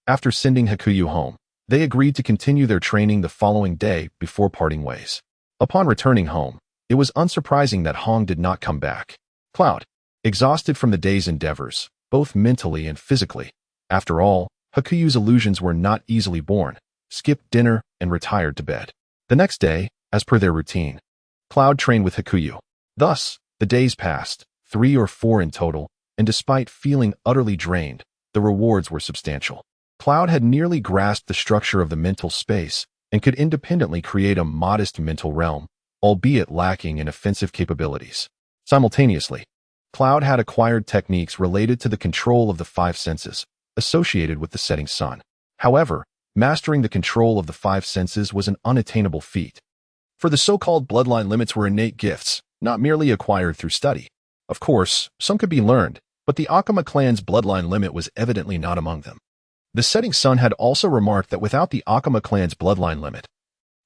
After sending Hakuyu home, they agreed to continue their training the following day before parting ways. Upon returning home, it was unsurprising that Hong did not come back. Cloud, exhausted from the day's endeavors, both mentally and physically. After all, Hakuyu's illusions were not easily born, skipped dinner and retired to bed. The next day, as per their routine, Cloud trained with Hakuyu. Thus, the days passed, 3 or 4 in total, and despite feeling utterly drained, the rewards were substantial. Cloud had nearly grasped the structure of the mental space and could independently create a modest mental realm, albeit lacking in offensive capabilities. Simultaneously, Cloud had acquired techniques related to the control of the 5 senses, associated with the setting sun. However, mastering the control of the 5 senses was an unattainable feat. For the so-called bloodline limits were innate gifts, not merely acquired through study. Of course, some could be learned, but the Akama clan's bloodline limit was evidently not among them. The setting sun had also remarked that without the Akama clan's bloodline limit,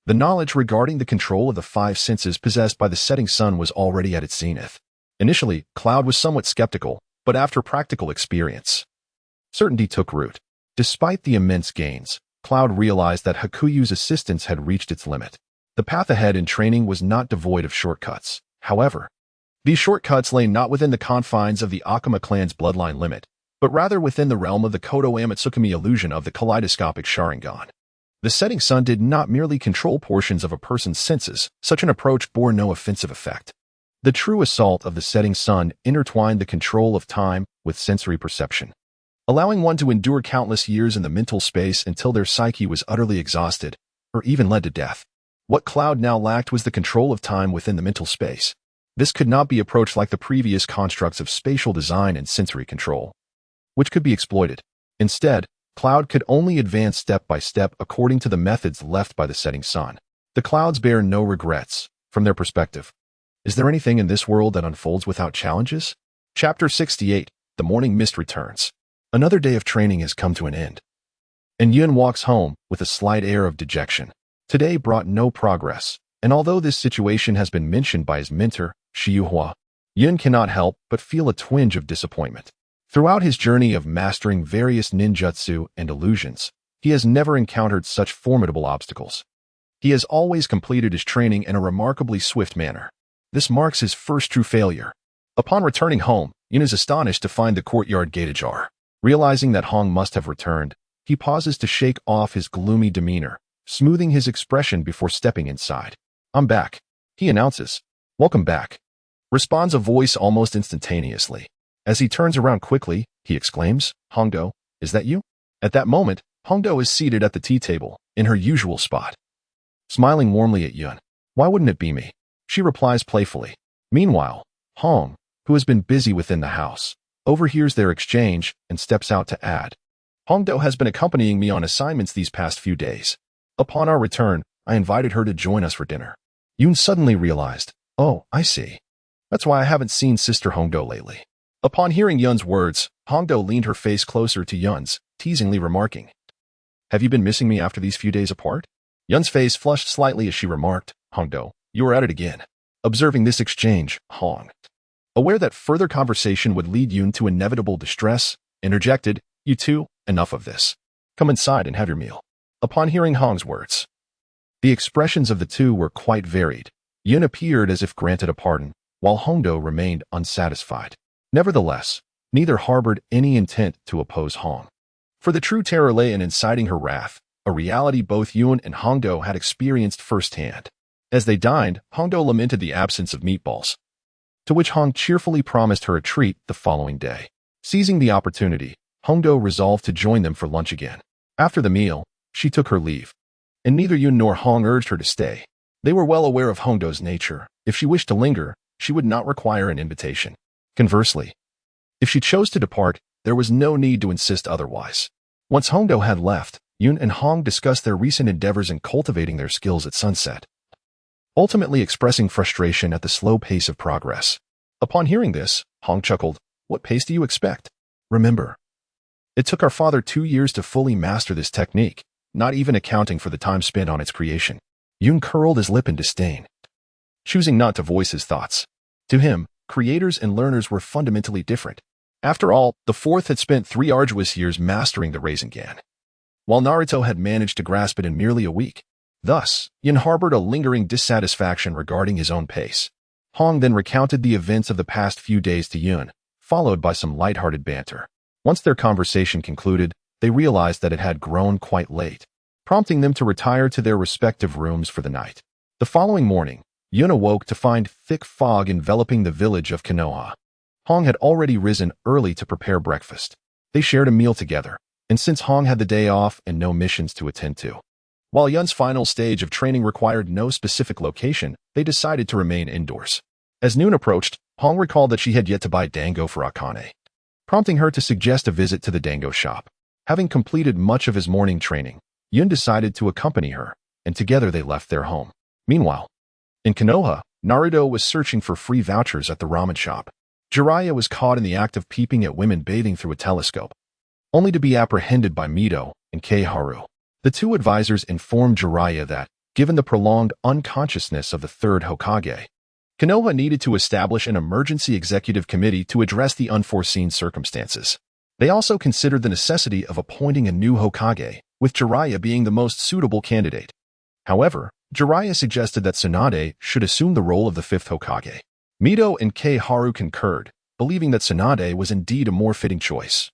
the knowledge regarding the control of the 5 senses possessed by the setting sun was already at its zenith. Initially, Cloud was somewhat skeptical, but after practical experience, certainty took root. Despite the immense gains, Cloud realized that Hakuyu's assistance had reached its limit. The path ahead in training was not devoid of shortcuts. However, these shortcuts lay not within the confines of the Akama clan's bloodline limit, but rather within the realm of the Kodo Amatsukami illusion of the kaleidoscopic Sharingan. The setting sun did not merely control portions of a person's senses. Such an approach bore no offensive effect. The true assault of the setting sun intertwined the control of time with sensory perception, allowing one to endure countless years in the mental space until their psyche was utterly exhausted, or even led to death. What Cloud now lacked was the control of time within the mental space. This could not be approached like the previous constructs of spatial design and sensory control, which could be exploited. Instead, Cloud could only advance step by step according to the methods left by the setting sun. The clouds bear no regrets. From their perspective, is there anything in this world that unfolds without challenges? Chapter 68, The Morning Mist Returns. Another day of training has come to an end, and Yun walks home with a slight air of dejection. Today brought no progress, and although this situation has been mentioned by his mentor, Shiyuhua, Yun cannot help but feel a twinge of disappointment. Throughout his journey of mastering various ninjutsu and illusions, he has never encountered such formidable obstacles. He has always completed his training in a remarkably swift manner. This marks his first true failure. Upon returning home, Yun is astonished to find the courtyard gate ajar. Realizing that Hong must have returned, he pauses to shake off his gloomy demeanor, smoothing his expression before stepping inside. "I'm back," he announces. "Welcome back," responds a voice almost instantaneously. As he turns around quickly, he exclaims, "Hongdo, is that you?" At that moment, Hongdo is seated at the tea table, in her usual spot, smiling warmly at Yun. "Why wouldn't it be me?" She replies playfully. Meanwhile, Hong, who has been busy within the house, overhears their exchange and steps out to add, Hongdo has been accompanying me on assignments these past few days. Upon our return, I invited her to join us for dinner. Yoon suddenly realized, oh, I see. That's why I haven't seen Sister Hongdo lately. Upon hearing Yun's words, Hongdo leaned her face closer to Yun's, teasingly remarking, have you been missing me after these few days apart? Yun's face flushed slightly as she remarked, Hongdo, you are at it again. Observing this exchange, Hong, aware that further conversation would lead Yun to inevitable distress, interjected, you two, enough of this. Come inside and have your meal. Upon hearing Hong's words, the expressions of the two were quite varied. Yun appeared as if granted a pardon, while Hongdo remained unsatisfied. Nevertheless, neither harbored any intent to oppose Hong. For the true terror lay in inciting her wrath, a reality both Yun and Hongdo had experienced firsthand. As they dined, Hongdo lamented the absence of meatballs, to which Hong cheerfully promised her a treat the following day. Seizing the opportunity, Hongdo resolved to join them for lunch again. After the meal, she took her leave, and neither Yun nor Hong urged her to stay. They were well aware of Hongdo's nature. If she wished to linger, she would not require an invitation. Conversely, if she chose to depart, there was no need to insist otherwise. Once Hongdo had left, Yun and Hong discussed their recent endeavors in cultivating their skills at sunset, ultimately expressing frustration at the slow pace of progress. Upon hearing this, Hong chuckled, what pace do you expect? Remember, it took our father 2 years to fully master this technique, not even accounting for the time spent on its creation. Yun curled his lip in disdain, choosing not to voice his thoughts. To him, creators and learners were fundamentally different. After all, the fourth had spent 3 arduous years mastering the Rasengan, while Naruto had managed to grasp it in merely a week. Thus, Yun harbored a lingering dissatisfaction regarding his own pace. Hong then recounted the events of the past few days to Yun, followed by some lighthearted banter. Once their conversation concluded, they realized that it had grown quite late, prompting them to retire to their respective rooms for the night. The following morning, Yun awoke to find thick fog enveloping the village of Konoha. Hong had already risen early to prepare breakfast. They shared a meal together, and since Hong had the day off and no missions to attend to, while Yun's final stage of training required no specific location, they decided to remain indoors. As noon approached, Hong recalled that she had yet to buy dango for Akane, prompting her to suggest a visit to the dango shop. Having completed much of his morning training, Yun decided to accompany her, and together they left their home. Meanwhile, in Konoha, Naruto was searching for free vouchers at the ramen shop. Jiraiya was caught in the act of peeping at women bathing through a telescope, only to be apprehended by Mito and Keiharu. The two advisors informed Jiraiya that, given the prolonged unconsciousness of the third Hokage, Konoha needed to establish an emergency executive committee to address the unforeseen circumstances. They also considered the necessity of appointing a new Hokage, with Jiraiya being the most suitable candidate. However, Jiraiya suggested that Tsunade should assume the role of the fifth Hokage. Mito and Keiharu concurred, believing that Tsunade was indeed a more fitting choice,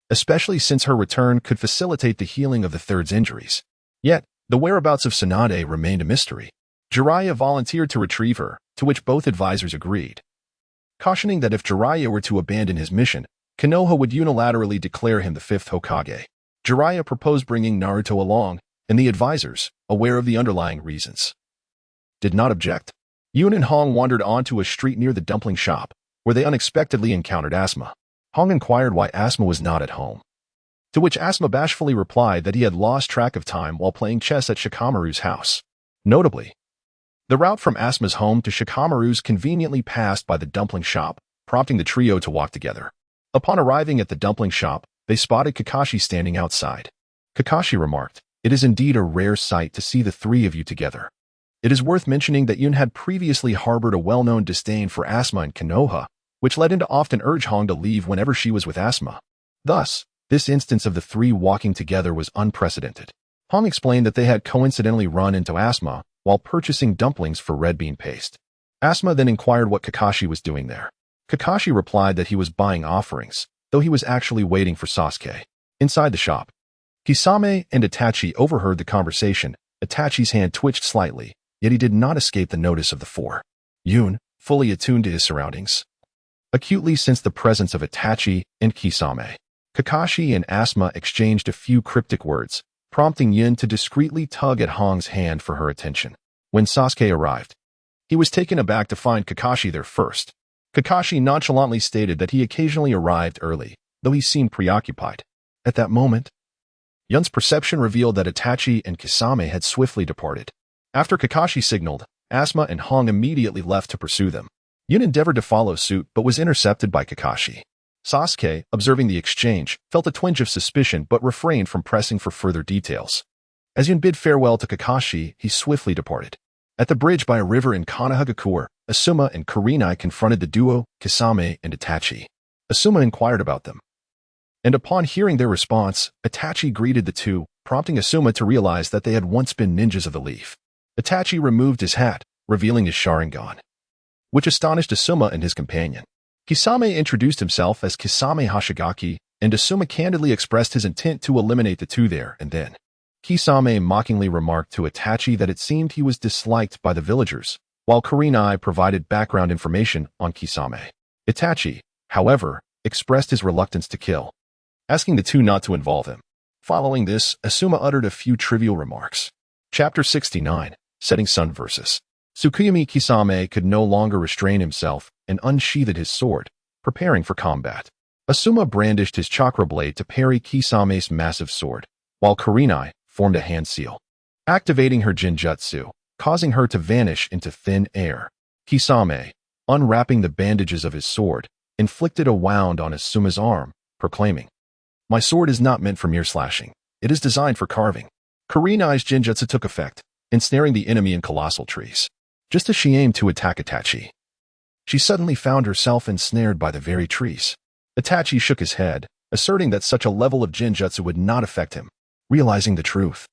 especially since her return could facilitate the healing of the third's injuries. Yet, the whereabouts of Tsunade remained a mystery. Jiraiya volunteered to retrieve her, to which both advisors agreed, cautioning that if Jiraiya were to abandon his mission, Konoha would unilaterally declare him the fifth Hokage. Jiraiya proposed bringing Naruto along, and the advisors, aware of the underlying reasons, did not object. Yun and Hong wandered onto a street near the dumpling shop, where they unexpectedly encountered Asma. Hong inquired why Asma was not at home, to which Asma bashfully replied that he had lost track of time while playing chess at Shikamaru's house. Notably, the route from Asma's home to Shikamaru's conveniently passed by the dumpling shop, prompting the trio to walk together. Upon arriving at the dumpling shop, they spotted Kakashi standing outside. Kakashi remarked, "It is indeed a rare sight to see the three of you together." It is worth mentioning that Yun had previously harbored a well-known disdain for Asma and Konoha, which led him to often urge Hong to leave whenever she was with Asma. Thus, this instance of the three walking together was unprecedented. Hong explained that they had coincidentally run into Asma while purchasing dumplings for red bean paste. Asma then inquired what Kakashi was doing there. Kakashi replied that he was buying offerings, though he was actually waiting for Sasuke. Inside the shop, Kisame and Itachi overheard the conversation. Itachi's hand twitched slightly, yet he did not escape the notice of the four. Yun, fully attuned to his surroundings, acutely sensed the presence of Itachi and Kisame. Kakashi and Asma exchanged a few cryptic words, prompting Yun to discreetly tug at Hong's hand for her attention. When Sasuke arrived, He was taken aback to find Kakashi there first. Kakashi nonchalantly stated that he occasionally arrived early, though he seemed preoccupied. At that moment, Yun's perception revealed that Itachi and Kisame had swiftly departed. After Kakashi signaled, Asuma and Hong immediately left to pursue them. Yun endeavored to follow suit but was intercepted by Kakashi. Sasuke, observing the exchange, felt a twinge of suspicion but refrained from pressing for further details. As Yun bid farewell to Kakashi, he swiftly departed. At the bridge by a river in Konoha, Asuma and Kurenai confronted the duo, Kisame and Itachi. Asuma inquired about them, and upon hearing their response, Itachi greeted the two, prompting Asuma to realize that they had once been ninjas of the leaf. Itachi removed his hat, revealing his Sharingan, which astonished Asuma and his companion. Kisame introduced himself as Kisame Hoshigaki, and Asuma candidly expressed his intent to eliminate the two there and then. Kisame mockingly remarked to Itachi that it seemed he was disliked by the villagers, while Kurenai provided background information on Kisame. Itachi, however, expressed his reluctance to kill, asking the two not to involve him. Following this, Asuma uttered a few trivial remarks. Chapter 69, Setting Sun vs. Tsukuyomi. Kisame could no longer restrain himself and unsheathed his sword, preparing for combat. Asuma brandished his chakra blade to parry Kisame's massive sword, while Kurenai formed a hand seal, activating her Jinjutsu, causing her to vanish into thin air. Kisame, unwrapping the bandages of his sword, inflicted a wound on Asuma's arm, proclaiming, "My sword is not meant for mere slashing. It is designed for carving." Kurenai's Jinjutsu took effect, ensnaring the enemy in colossal trees. Just as she aimed to attack Itachi, she suddenly found herself ensnared by the very trees. Itachi shook his head, asserting that such a level of Jinjutsu would not affect him. Realizing the truth,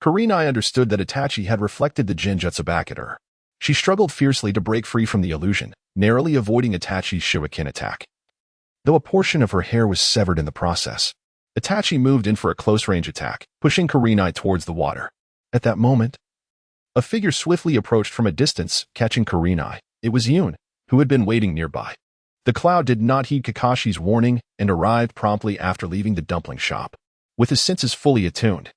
Kurenai understood that Itachi had reflected the Jinjutsu back at her. She struggled fiercely to break free from the illusion, narrowly avoiding Itachi's shuriken attack. Though a portion of her hair was severed in the process, Itachi moved in for a close-range attack, pushing Kurenai towards the water. At that moment, a figure swiftly approached from a distance, catching Kurenai. It was Yun, who had been waiting nearby. The cloud did not heed Kakashi's warning and arrived promptly after leaving the dumpling shop. With his senses fully attuned,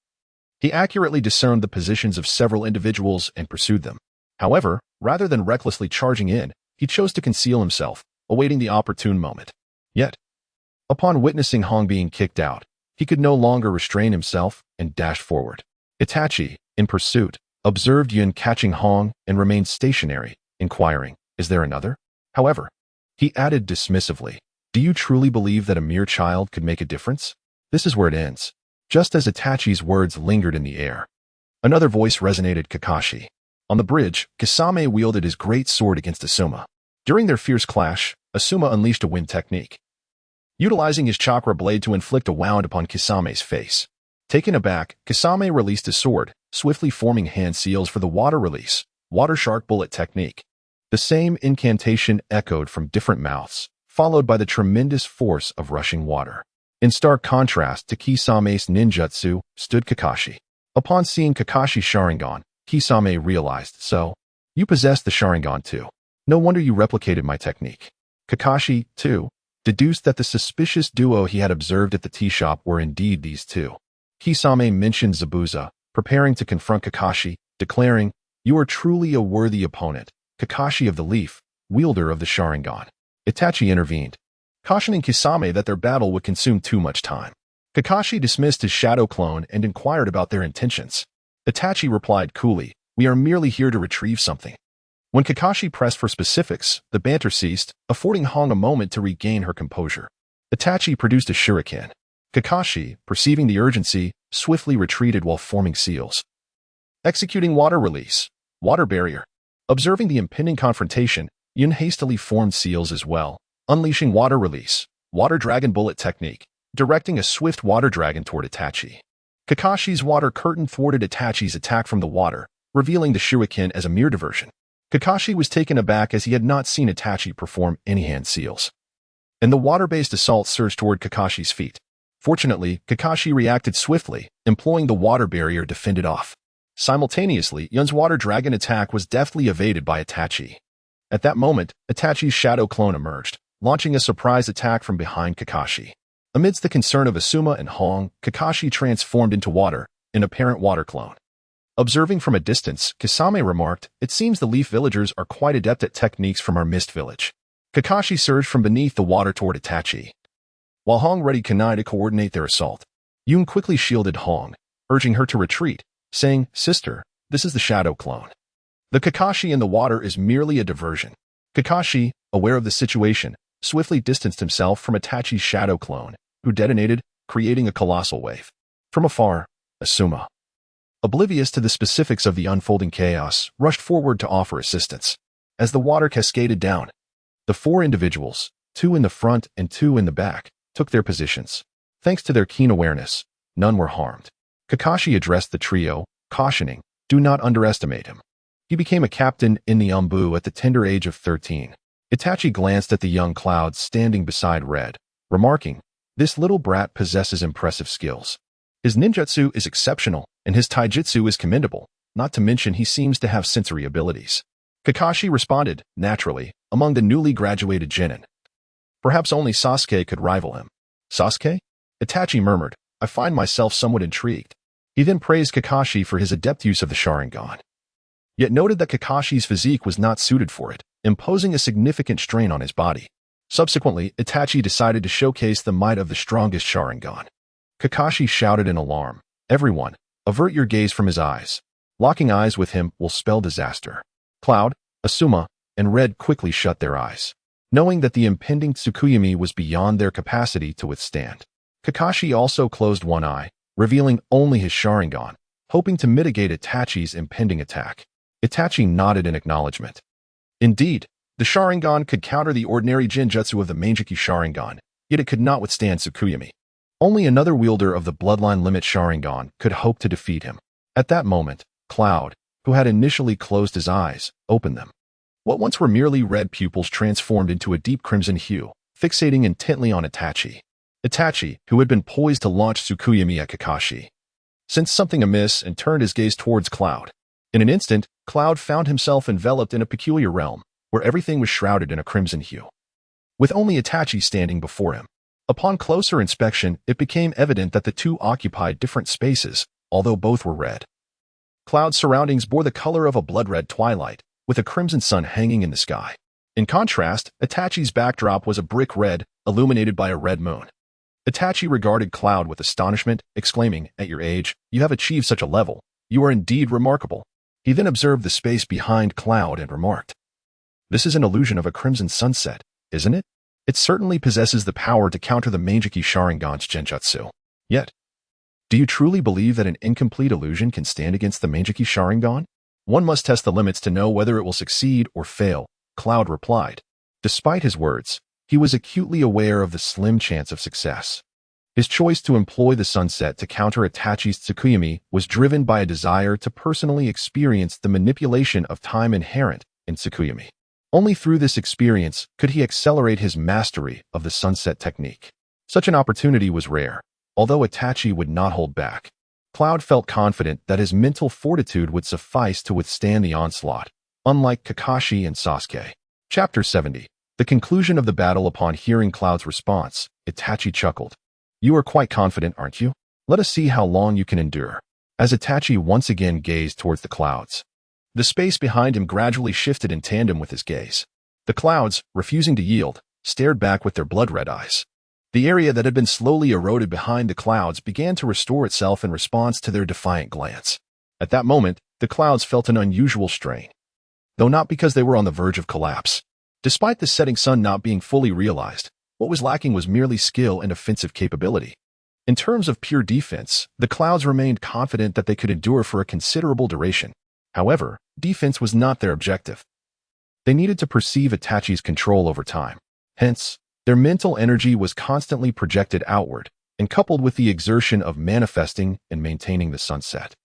he accurately discerned the positions of several individuals and pursued them. However, rather than recklessly charging in, he chose to conceal himself, awaiting the opportune moment. Yet, upon witnessing Hong being kicked out, he could no longer restrain himself and dashed forward. Itachi, in pursuit, observed Yun catching Hong and remained stationary, inquiring, "Is there another?" However, he added dismissively, "Do you truly believe that a mere child could make a difference?" This is where it ends. Just as Itachi's words lingered in the air, another voice resonated: Kakashi. On the bridge, Kisame wielded his great sword against Asuma. During their fierce clash, Asuma unleashed a wind technique, utilizing his chakra blade to inflict a wound upon Kisame's face. Taken aback, Kisame released his sword, swiftly forming hand seals for the water release, water shark bullet technique. The same incantation echoed from different mouths, followed by the tremendous force of rushing water. In stark contrast to Kisame's ninjutsu stood Kakashi. Upon seeing Kakashi's Sharingan, Kisame realized, "So, you possess the Sharingan too. No wonder you replicated my technique." Kakashi, too, deduced that the suspicious duo he had observed at the tea shop were indeed these two. Kisame mentioned Zabuza, preparing to confront Kakashi, declaring, "You are truly a worthy opponent, Kakashi of the Leaf, wielder of the Sharingan." Itachi intervened, cautioning Kisame that their battle would consume too much time. Kakashi dismissed his shadow clone and inquired about their intentions. Itachi replied coolly, "We are merely here to retrieve something." When Kakashi pressed for specifics, the banter ceased, affording Hong a moment to regain her composure. Itachi produced a shuriken. Kakashi, perceiving the urgency, swiftly retreated while forming seals. Executing water release, water barrier. Observing the impending confrontation, Yun hastily formed seals as well, unleashing water release, water dragon bullet technique, directing a swift water dragon toward Itachi. Kakashi's water curtain thwarted Itachi's attack from the water, revealing the shuriken as a mere diversion. Kakashi was taken aback as he had not seen Itachi perform any hand seals, and the water-based assault surged toward Kakashi's feet. Fortunately, Kakashi reacted swiftly, employing the water barrier to fend it off. Simultaneously, Yun's water dragon attack was deftly evaded by Itachi. At that moment, Itachi's shadow clone emerged, launching a surprise attack from behind Kakashi. Amidst the concern of Asuma and Hong, Kakashi transformed into water, an apparent water clone. Observing from a distance, Kasame remarked, "It seems the leaf villagers are quite adept at techniques from our mist village." Kakashi surged from beneath the water toward Itachi, while Hong readied kunai to coordinate their assault. Yun quickly shielded Hong, urging her to retreat, saying, "Sister, this is the shadow clone. The Kakashi in the water is merely a diversion." Kakashi, aware of the situation, swiftly distanced himself from Itachi's shadow clone, who detonated, creating a colossal wave. From afar, Asuma, oblivious to the specifics of the unfolding chaos, rushed forward to offer assistance. As the water cascaded down, the four individuals, 2 in the front and 2 in the back, took their positions. Thanks to their keen awareness, none were harmed. Kakashi addressed the trio, cautioning, "Do not underestimate him." He became a captain in the Umbu at the tender age of 13. Itachi glanced at the young Cloud standing beside Red, remarking, "This little brat possesses impressive skills. His ninjutsu is exceptional, and his taijutsu is commendable, not to mention he seems to have sensory abilities." Kakashi responded, naturally, among the newly graduated genin. Perhaps only Sasuke could rival him. "Sasuke?" Itachi murmured, "I find myself somewhat intrigued." He then praised Kakashi for his adept use of the Sharingan, yet noted that Kakashi's physique was not suited for it, imposing a significant strain on his body. Subsequently, Itachi decided to showcase the might of the strongest Sharingan. Kakashi shouted in alarm, "Everyone, avert your gaze from his eyes. Locking eyes with him will spell disaster." Cloud, Asuma, and Red quickly shut their eyes, knowing that the impending Tsukuyomi was beyond their capacity to withstand. Kakashi also closed one eye, revealing only his Sharingan, hoping to mitigate Itachi's impending attack. Itachi nodded in acknowledgement. Indeed, the Sharingan could counter the ordinary Genjutsu of the Manjiki Sharingan, yet it could not withstand Tsukuyomi. Only another wielder of the Bloodline Limit Sharingan could hope to defeat him. At that moment, Cloud, who had initially closed his eyes, opened them. What once were merely red pupils transformed into a deep crimson hue, fixating intently on Itachi. Itachi, who had been poised to launch Tsukuyomi at Kakashi, sensed something amiss and turned his gaze towards Cloud. In an instant, Cloud found himself enveloped in a peculiar realm, where everything was shrouded in a crimson hue, with only Itachi standing before him. Upon closer inspection, it became evident that the two occupied different spaces, although both were red. Cloud's surroundings bore the color of a blood-red twilight, with a crimson sun hanging in the sky. In contrast, Itachi's backdrop was a brick red, illuminated by a red moon. Itachi regarded Cloud with astonishment, exclaiming, "At your age, you have achieved such a level. You are indeed remarkable." He then observed the space behind Cloud and remarked, "This is an illusion of a crimson sunset, isn't it? It certainly possesses the power to counter the Manjiki Sharingan's Genjutsu. Yet, do you truly believe that an incomplete illusion can stand against the Manjiki Sharingan? One must test the limits to know whether it will succeed or fail," Cloud replied. Despite his words, he was acutely aware of the slim chance of success. His choice to employ the sunset to counter Itachi's Tsukuyomi was driven by a desire to personally experience the manipulation of time inherent in Tsukuyomi. Only through this experience could he accelerate his mastery of the sunset technique. Such an opportunity was rare, although Itachi would not hold back. Cloud felt confident that his mental fortitude would suffice to withstand the onslaught, unlike Kakashi and Sasuke. Chapter 70. The conclusion of the battle. Upon hearing Cloud's response, Itachi chuckled. "You are quite confident, aren't you? Let us see how long you can endure." As Itachi once again gazed towards the clouds, the space behind him gradually shifted in tandem with his gaze. The clouds, refusing to yield, stared back with their blood-red eyes. The area that had been slowly eroded behind the clouds began to restore itself in response to their defiant glance. At that moment, the clouds felt an unusual strain, though not because they were on the verge of collapse. Despite the setting sun not being fully realized, what was lacking was merely skill and offensive capability. In terms of pure defense, the clouds remained confident that they could endure for a considerable duration. However, defense was not their objective. They needed to perceive Itachi's control over time. Hence, their mental energy was constantly projected outward, and coupled with the exertion of manifesting and maintaining the sunset,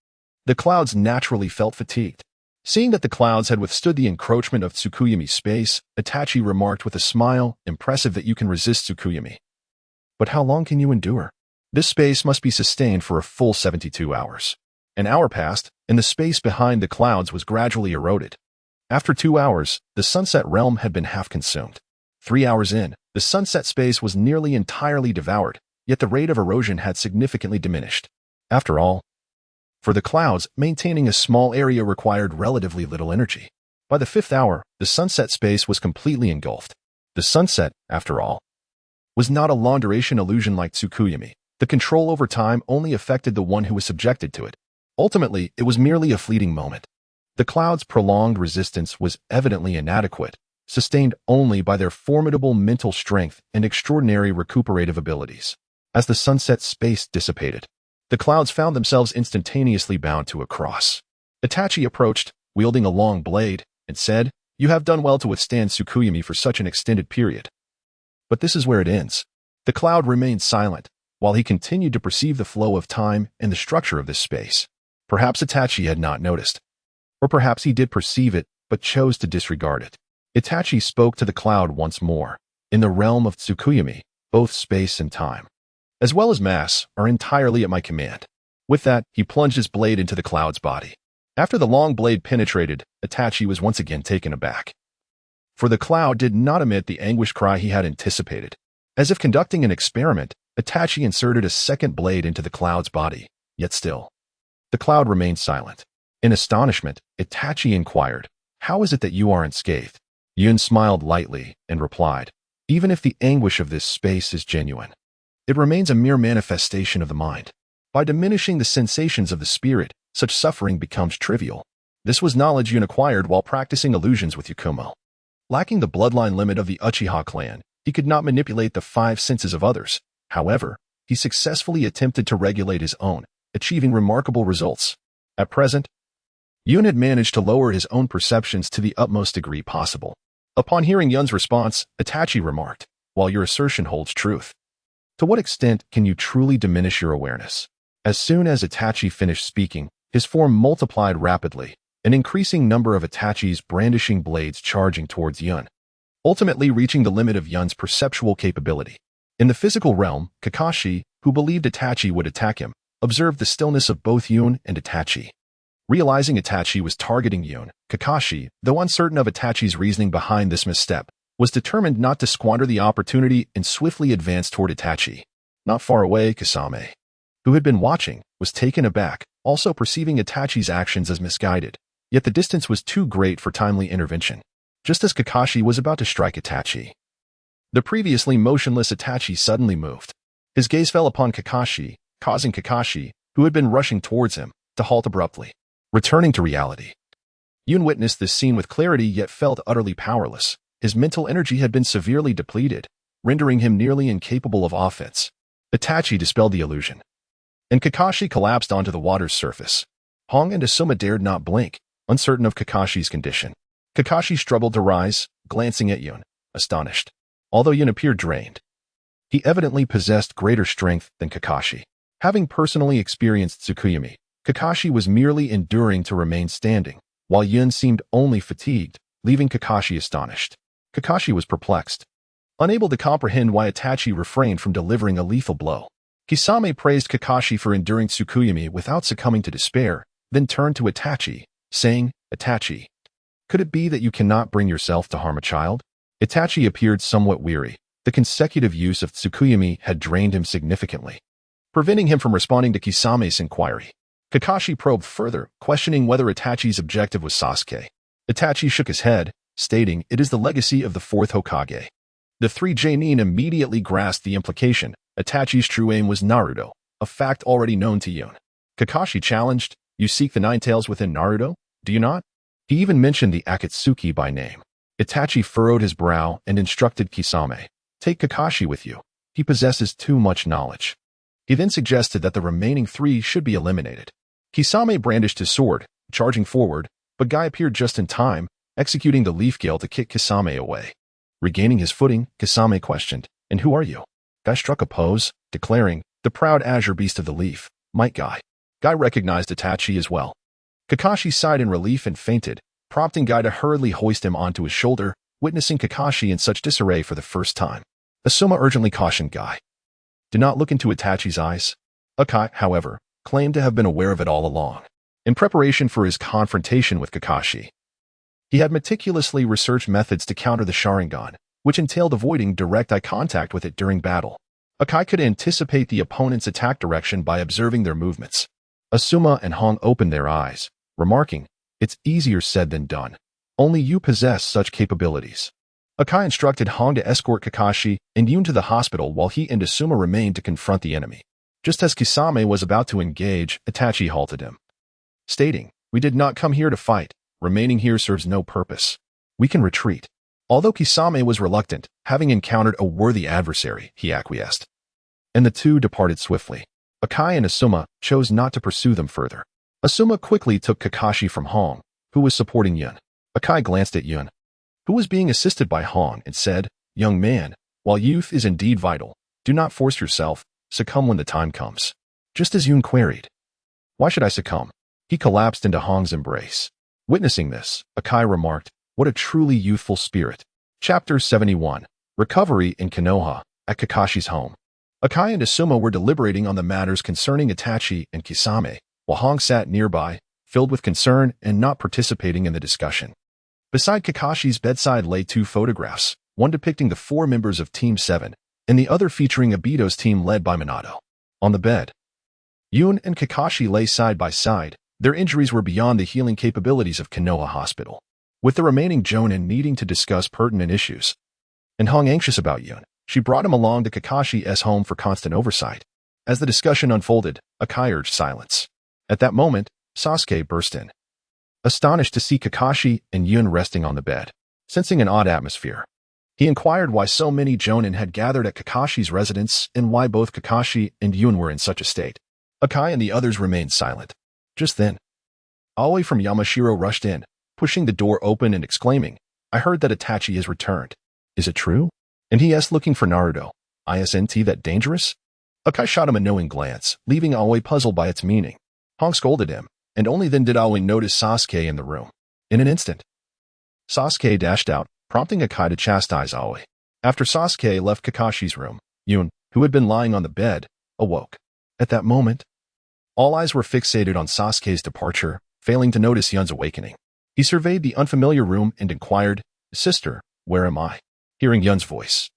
the clouds naturally felt fatigued. Seeing that the clouds had withstood the encroachment of Tsukuyomi's space, Itachi remarked with a smile, "Impressive that you can resist Tsukuyomi. But how long can you endure? This space must be sustained for a full 72 hours. An hour passed, and the space behind the clouds was gradually eroded. After 2 hours, the sunset realm had been half consumed. 3 hours in, the sunset space was nearly entirely devoured, yet the rate of erosion had significantly diminished. After all, For the clouds, maintaining a small area required relatively little energy. By the 5th hour, the sunset space was completely engulfed. The sunset, after all, was not a long-duration illusion like Tsukuyomi. The control over time only affected the one who was subjected to it. Ultimately, it was merely a fleeting moment. The clouds' prolonged resistance was evidently inadequate, sustained only by their formidable mental strength and extraordinary recuperative abilities. As the sunset space dissipated, the clouds found themselves instantaneously bound to a cross. Itachi approached, wielding a long blade, and said, "You have done well to withstand Tsukuyomi for such an extended period." But this is where it ends. The cloud remained silent, while he continued to perceive the flow of time and the structure of this space. Perhaps Itachi had not noticed. Or perhaps he did perceive it, but chose to disregard it. Itachi spoke to the cloud once more. "In the realm of Tsukuyomi, both space and time, as well as mass, are entirely at my command." With that, he plunged his blade into the cloud's body. After the long blade penetrated, Itachi was once again taken aback. For the cloud did not emit the anguished cry he had anticipated. As if conducting an experiment, Itachi inserted a second blade into the cloud's body, yet still, the cloud remained silent. In astonishment, Itachi inquired, "How is it that you are unscathed?" Yun smiled lightly and replied, "Even if the anguish of this space is genuine, it remains a mere manifestation of the mind. By diminishing the sensations of the spirit, such suffering becomes trivial." This was knowledge Yun acquired while practicing illusions with Yakumo. Lacking the bloodline limit of the Uchiha clan, he could not manipulate the 5 senses of others. However, he successfully attempted to regulate his own, achieving remarkable results. At present, Yun had managed to lower his own perceptions to the utmost degree possible. Upon hearing Yun's response, Itachi remarked, "While your assertion holds truth, to what extent can you truly diminish your awareness?" As soon as Itachi finished speaking, his form multiplied rapidly, an increasing number of Itachi's brandishing blades charging towards Yun, ultimately reaching the limit of Yun's perceptual capability. In the physical realm, Kakashi, who believed Itachi would attack him, observed the stillness of both Yun and Itachi. Realizing Itachi was targeting Yun, Kakashi, though uncertain of Itachi's reasoning behind this misstep, was determined not to squander the opportunity and swiftly advanced toward Itachi. Not far away, Kisame, who had been watching, was taken aback, also perceiving Itachi's actions as misguided. Yet the distance was too great for timely intervention. Just as Kakashi was about to strike Itachi, the previously motionless Itachi suddenly moved. His gaze fell upon Kakashi, causing Kakashi, who had been rushing towards him, to halt abruptly. Returning to reality, Yun witnessed this scene with clarity yet felt utterly powerless. His mental energy had been severely depleted, rendering him nearly incapable of offense. Itachi dispelled the illusion, and Kakashi collapsed onto the water's surface. Hong and Asuma dared not blink, uncertain of Kakashi's condition. Kakashi struggled to rise, glancing at Yun, astonished. Although Yun appeared drained, he evidently possessed greater strength than Kakashi. Having personally experienced Tsukuyomi, Kakashi was merely enduring to remain standing, while Yun seemed only fatigued, leaving Kakashi astonished. Kakashi was perplexed, unable to comprehend why Itachi refrained from delivering a lethal blow. Kisame praised Kakashi for enduring Tsukuyomi without succumbing to despair, then turned to Itachi, saying, "Itachi, could it be that you cannot bring yourself to harm a child?" Itachi appeared somewhat weary. The consecutive use of Tsukuyomi had drained him significantly, preventing him from responding to Kisame's inquiry. Kakashi probed further, questioning whether Itachi's objective was Sasuke. Itachi shook his head, stating, "It is the legacy of the 4th Hokage." The 3 Jonin immediately grasped the implication. Itachi's true aim was Naruto, a fact already known to Yun. Kakashi challenged, "You seek the 9 tails within Naruto, do you not?" He even mentioned the Akatsuki by name. Itachi furrowed his brow and instructed Kisame, "Take Kakashi with you. He possesses too much knowledge." He then suggested that the remaining 3 should be eliminated. Kisame brandished his sword, charging forward, but Guy appeared just in time, executing the leaf gale to kick Kisame away. Regaining his footing, Kisame questioned, "And who are you?" Guy struck a pose, declaring, "The proud azure beast of the leaf, Might Guy." Guy recognized Itachi as well. Kakashi sighed in relief and fainted, prompting Guy to hurriedly hoist him onto his shoulder, witnessing Kakashi in such disarray for the first time. Asuma urgently cautioned Guy, "Do not look into Itachi's eyes." Hokage, however, claimed to have been aware of it all along. In preparation for his confrontation with Kakashi, he had meticulously researched methods to counter the Sharingan, which entailed avoiding direct eye contact with it during battle. Hokage could anticipate the opponent's attack direction by observing their movements. Asuma and Hong opened their eyes, remarking, "It's easier said than done. Only you possess such capabilities." Akai instructed Hong to escort Kakashi and Yun to the hospital while he and Asuma remained to confront the enemy. Just as Kisame was about to engage, Itachi halted him, stating, "We did not come here to fight. Remaining here serves no purpose. We can retreat." Although Kisame was reluctant, having encountered a worthy adversary, he acquiesced, and the two departed swiftly. Akai and Asuma chose not to pursue them further. Asuma quickly took Kakashi from Hong, who was supporting Yun. Akai glanced at Yun, who was being assisted by Hong, and said, "Young man, while youth is indeed vital, do not force yourself, succumb when the time comes." Just as Yun queried, "Why should I succumb?" he collapsed into Hong's embrace. Witnessing this, Akai remarked, "What a truly youthful spirit." Chapter 71. Recovery in Konoha, at Kakashi's home. Akai and Asuma were deliberating on the matters concerning Itachi and Kisame, while Hong sat nearby, filled with concern and not participating in the discussion. Beside Kakashi's bedside lay two photographs, one depicting the 4 members of Team 7, and the other featuring Obito's team led by Minato. On the bed, Yun and Kakashi lay side by side. Their injuries were beyond the healing capabilities of Konoha Hospital, with the remaining Jonin needing to discuss pertinent issues. And Hong anxious about Yun, she brought him along to Kakashi's home for constant oversight. As the discussion unfolded, Akai urged silence. At that moment, Sasuke burst in, astonished to see Kakashi and Yun resting on the bed. Sensing an odd atmosphere, he inquired why so many Jonin had gathered at Kakashi's residence and why both Kakashi and Yun were in such a state. Akai and the others remained silent. Just then, Aoi from Yamashiro rushed in, pushing the door open and exclaiming, "I heard that Itachi has returned. Is it true?" And he asked, looking for Naruto. "Isn't that dangerous?" Akai shot him a knowing glance, leaving Aoi puzzled by its meaning. Hong scolded him, and only then did Aoi notice Sasuke in the room. In an instant, Sasuke dashed out, prompting Akai to chastise Aoi. After Sasuke left Kakashi's room, Yun, who had been lying on the bed, awoke. At that moment, all eyes were fixated on Sasuke's departure, failing to notice Yun's awakening. He surveyed the unfamiliar room and inquired, "Sister, where am I?" Hearing Yun's voice,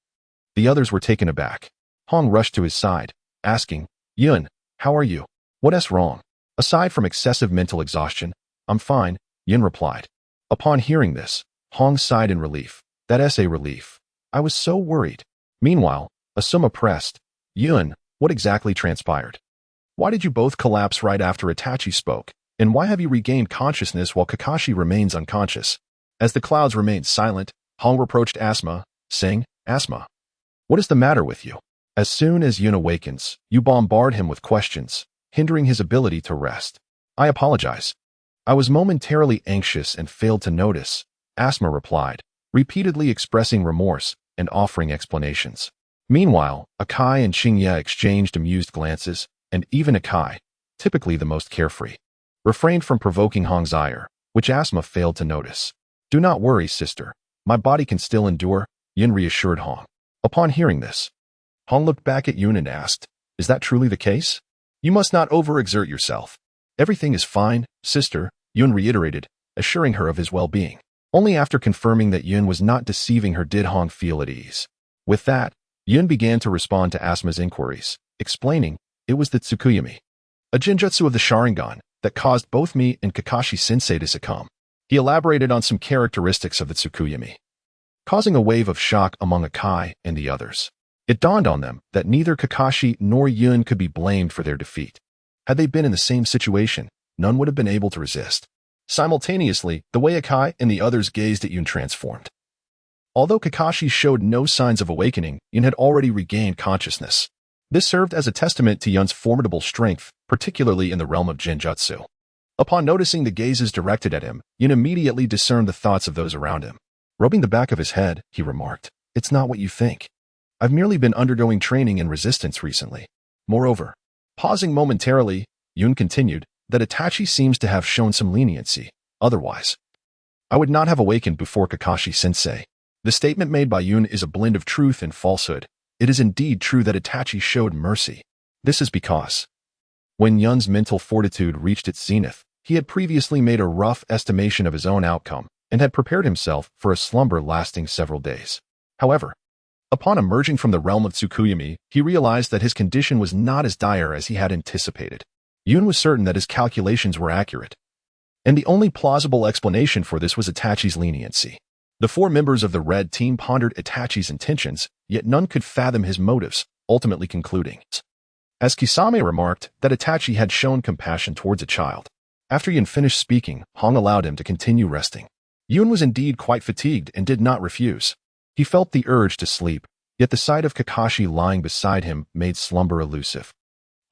the others were taken aback. Hong rushed to his side, asking, "Yun, how are you? What's wrong?" "Aside from excessive mental exhaustion, I'm fine," Yun replied. Upon hearing this, Hong sighed in relief. "That's a relief. I was so worried." Meanwhile, Asuma pressed, "Yun, what exactly transpired? Why did you both collapse right after Itachi spoke? And why have you regained consciousness while Kakashi remains unconscious?" As the clouds remained silent, Hong reproached Asuma, saying, "Asuma, what is the matter with you?" As soon as Yun awakens, you bombard him with questions, hindering his ability to rest. "I apologize. I was momentarily anxious and failed to notice," Asuma replied, repeatedly expressing remorse and offering explanations. Meanwhile, Akai and Shinya exchanged amused glances, and even Akai, typically the most carefree, refrained from provoking Hong's ire, which Asuma failed to notice. "Do not worry, sister. My body can still endure," Yun reassured Hong. Upon hearing this, Hong looked back at Yun and asked, "Is that truly the case? You must not overexert yourself." "Everything is fine, sister," Yun reiterated, assuring her of his well-being. Only after confirming that Yun was not deceiving her did Hong feel at ease. With that, Yun began to respond to Asuma's inquiries, explaining, "It was the Tsukuyami, a genjutsu of the Sharingan, that caused both me and Kakashi-sensei to succumb." He elaborated on some characteristics of the Tsukuyami, causing a wave of shock among Akai and the others. It dawned on them that neither Kakashi nor Yun could be blamed for their defeat. Had they been in the same situation, none would have been able to resist. Simultaneously, the way Akai and the others gazed at Yun transformed. Although Kakashi showed no signs of awakening, Yun had already regained consciousness. This served as a testament to Yun's formidable strength, particularly in the realm of genjutsu. Upon noticing the gazes directed at him, Yun immediately discerned the thoughts of those around him. Rubbing the back of his head, he remarked, "It's not what you think. I've merely been undergoing training in resistance recently. Moreover," pausing momentarily, Yun continued, "that Itachi seems to have shown some leniency. Otherwise, I would not have awakened before Kakashi-sensei." The statement made by Yun is a blend of truth and falsehood. It is indeed true that Itachi showed mercy. This is because, when Yun's mental fortitude reached its zenith, he had previously made a rough estimation of his own outcome and had prepared himself for a slumber lasting several days. However, upon emerging from the realm of Tsukuyami, he realized that his condition was not as dire as he had anticipated. Yun was certain that his calculations were accurate, and the only plausible explanation for this was Itachi's leniency. The 4 members of the Red Team pondered Itachi's intentions, yet none could fathom his motives, ultimately concluding, as Kisame remarked, that Itachi had shown compassion towards a child. After Yun finished speaking, Hong allowed him to continue resting. Yun was indeed quite fatigued and did not refuse. He felt the urge to sleep, yet the sight of Kakashi lying beside him made slumber elusive.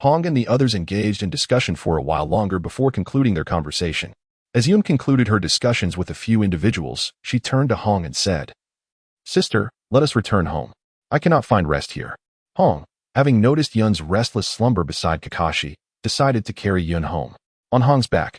Hong and the others engaged in discussion for a while longer before concluding their conversation. As Yun concluded her discussions with a few individuals, she turned to Hong and said, "Sister, let us return home. I cannot find rest here." Hong, having noticed Yun's restless slumber beside Kakashi, decided to carry Yun home. On Hong's back,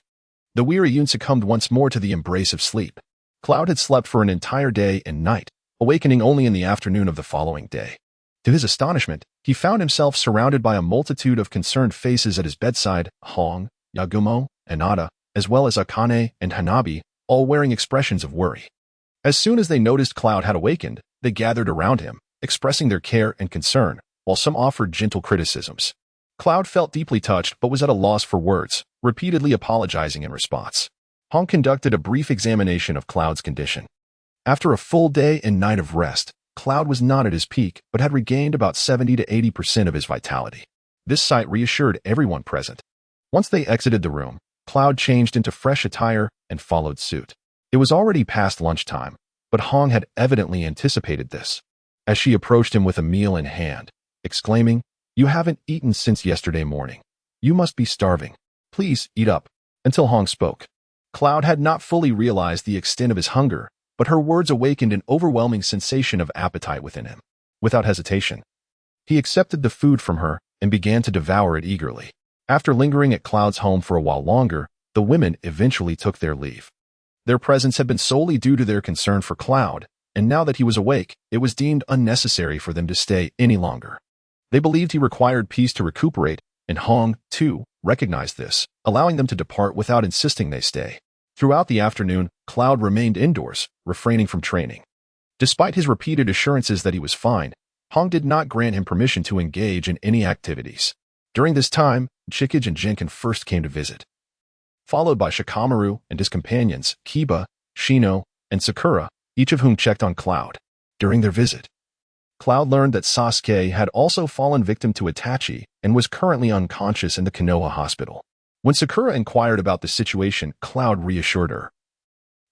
the weary Yun succumbed once more to the embrace of sleep. Cloud had slept for an entire day and night, awakening only in the afternoon of the following day. To his astonishment, he found himself surrounded by a multitude of concerned faces at his bedside, Hong, Yagumo, and Ada, as well as Akane and Hanabi, all wearing expressions of worry. As soon as they noticed Cloud had awakened, they gathered around him, expressing their care and concern, while some offered gentle criticisms. Cloud felt deeply touched but was at a loss for words, repeatedly apologizing in response. Hong conducted a brief examination of Cloud's condition. After a full day and night of rest, Cloud was not at his peak but had regained about 70 to 80% of his vitality. This sight reassured everyone present. Once they exited the room, Cloud changed into fresh attire and followed suit. It was already past lunchtime, but Hong had evidently anticipated this, as she approached him with a meal in hand, exclaiming, "You haven't eaten since yesterday morning. You must be starving. Please eat up." Until Hong spoke, Cloud had not fully realized the extent of his hunger, but her words awakened an overwhelming sensation of appetite within him. Without hesitation, he accepted the food from her and began to devour it eagerly. After lingering at Cloud's home for a while longer, the women eventually took their leave. Their presence had been solely due to their concern for Cloud, and now that he was awake, it was deemed unnecessary for them to stay any longer. They believed he required peace to recuperate, and Hong, too, recognized this, allowing them to depart without insisting they stay. Throughout the afternoon, Cloud remained indoors, refraining from training. Despite his repeated assurances that he was fine, Hong did not grant him permission to engage in any activities. During this time, Hokage and Jinken first came to visit, followed by Shikamaru and his companions, Kiba, Shino, and Sakura, each of whom checked on Cloud. During their visit, Cloud learned that Sasuke had also fallen victim to Itachi and was currently unconscious in the Konoha hospital. When Sakura inquired about the situation, Cloud reassured her,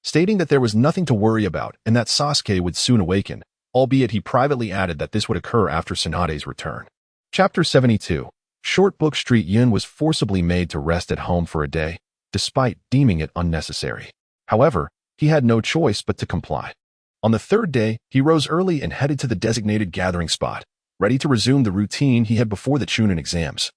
stating that there was nothing to worry about and that Sasuke would soon awaken, albeit he privately added that this would occur after Tsunade's return. Chapter 72. Short Book Street. Yun was forcibly made to rest at home for a day, despite deeming it unnecessary. However, he had no choice but to comply. On the 3rd day, he rose early and headed to the designated gathering spot, ready to resume the routine he had before the Chunin exams,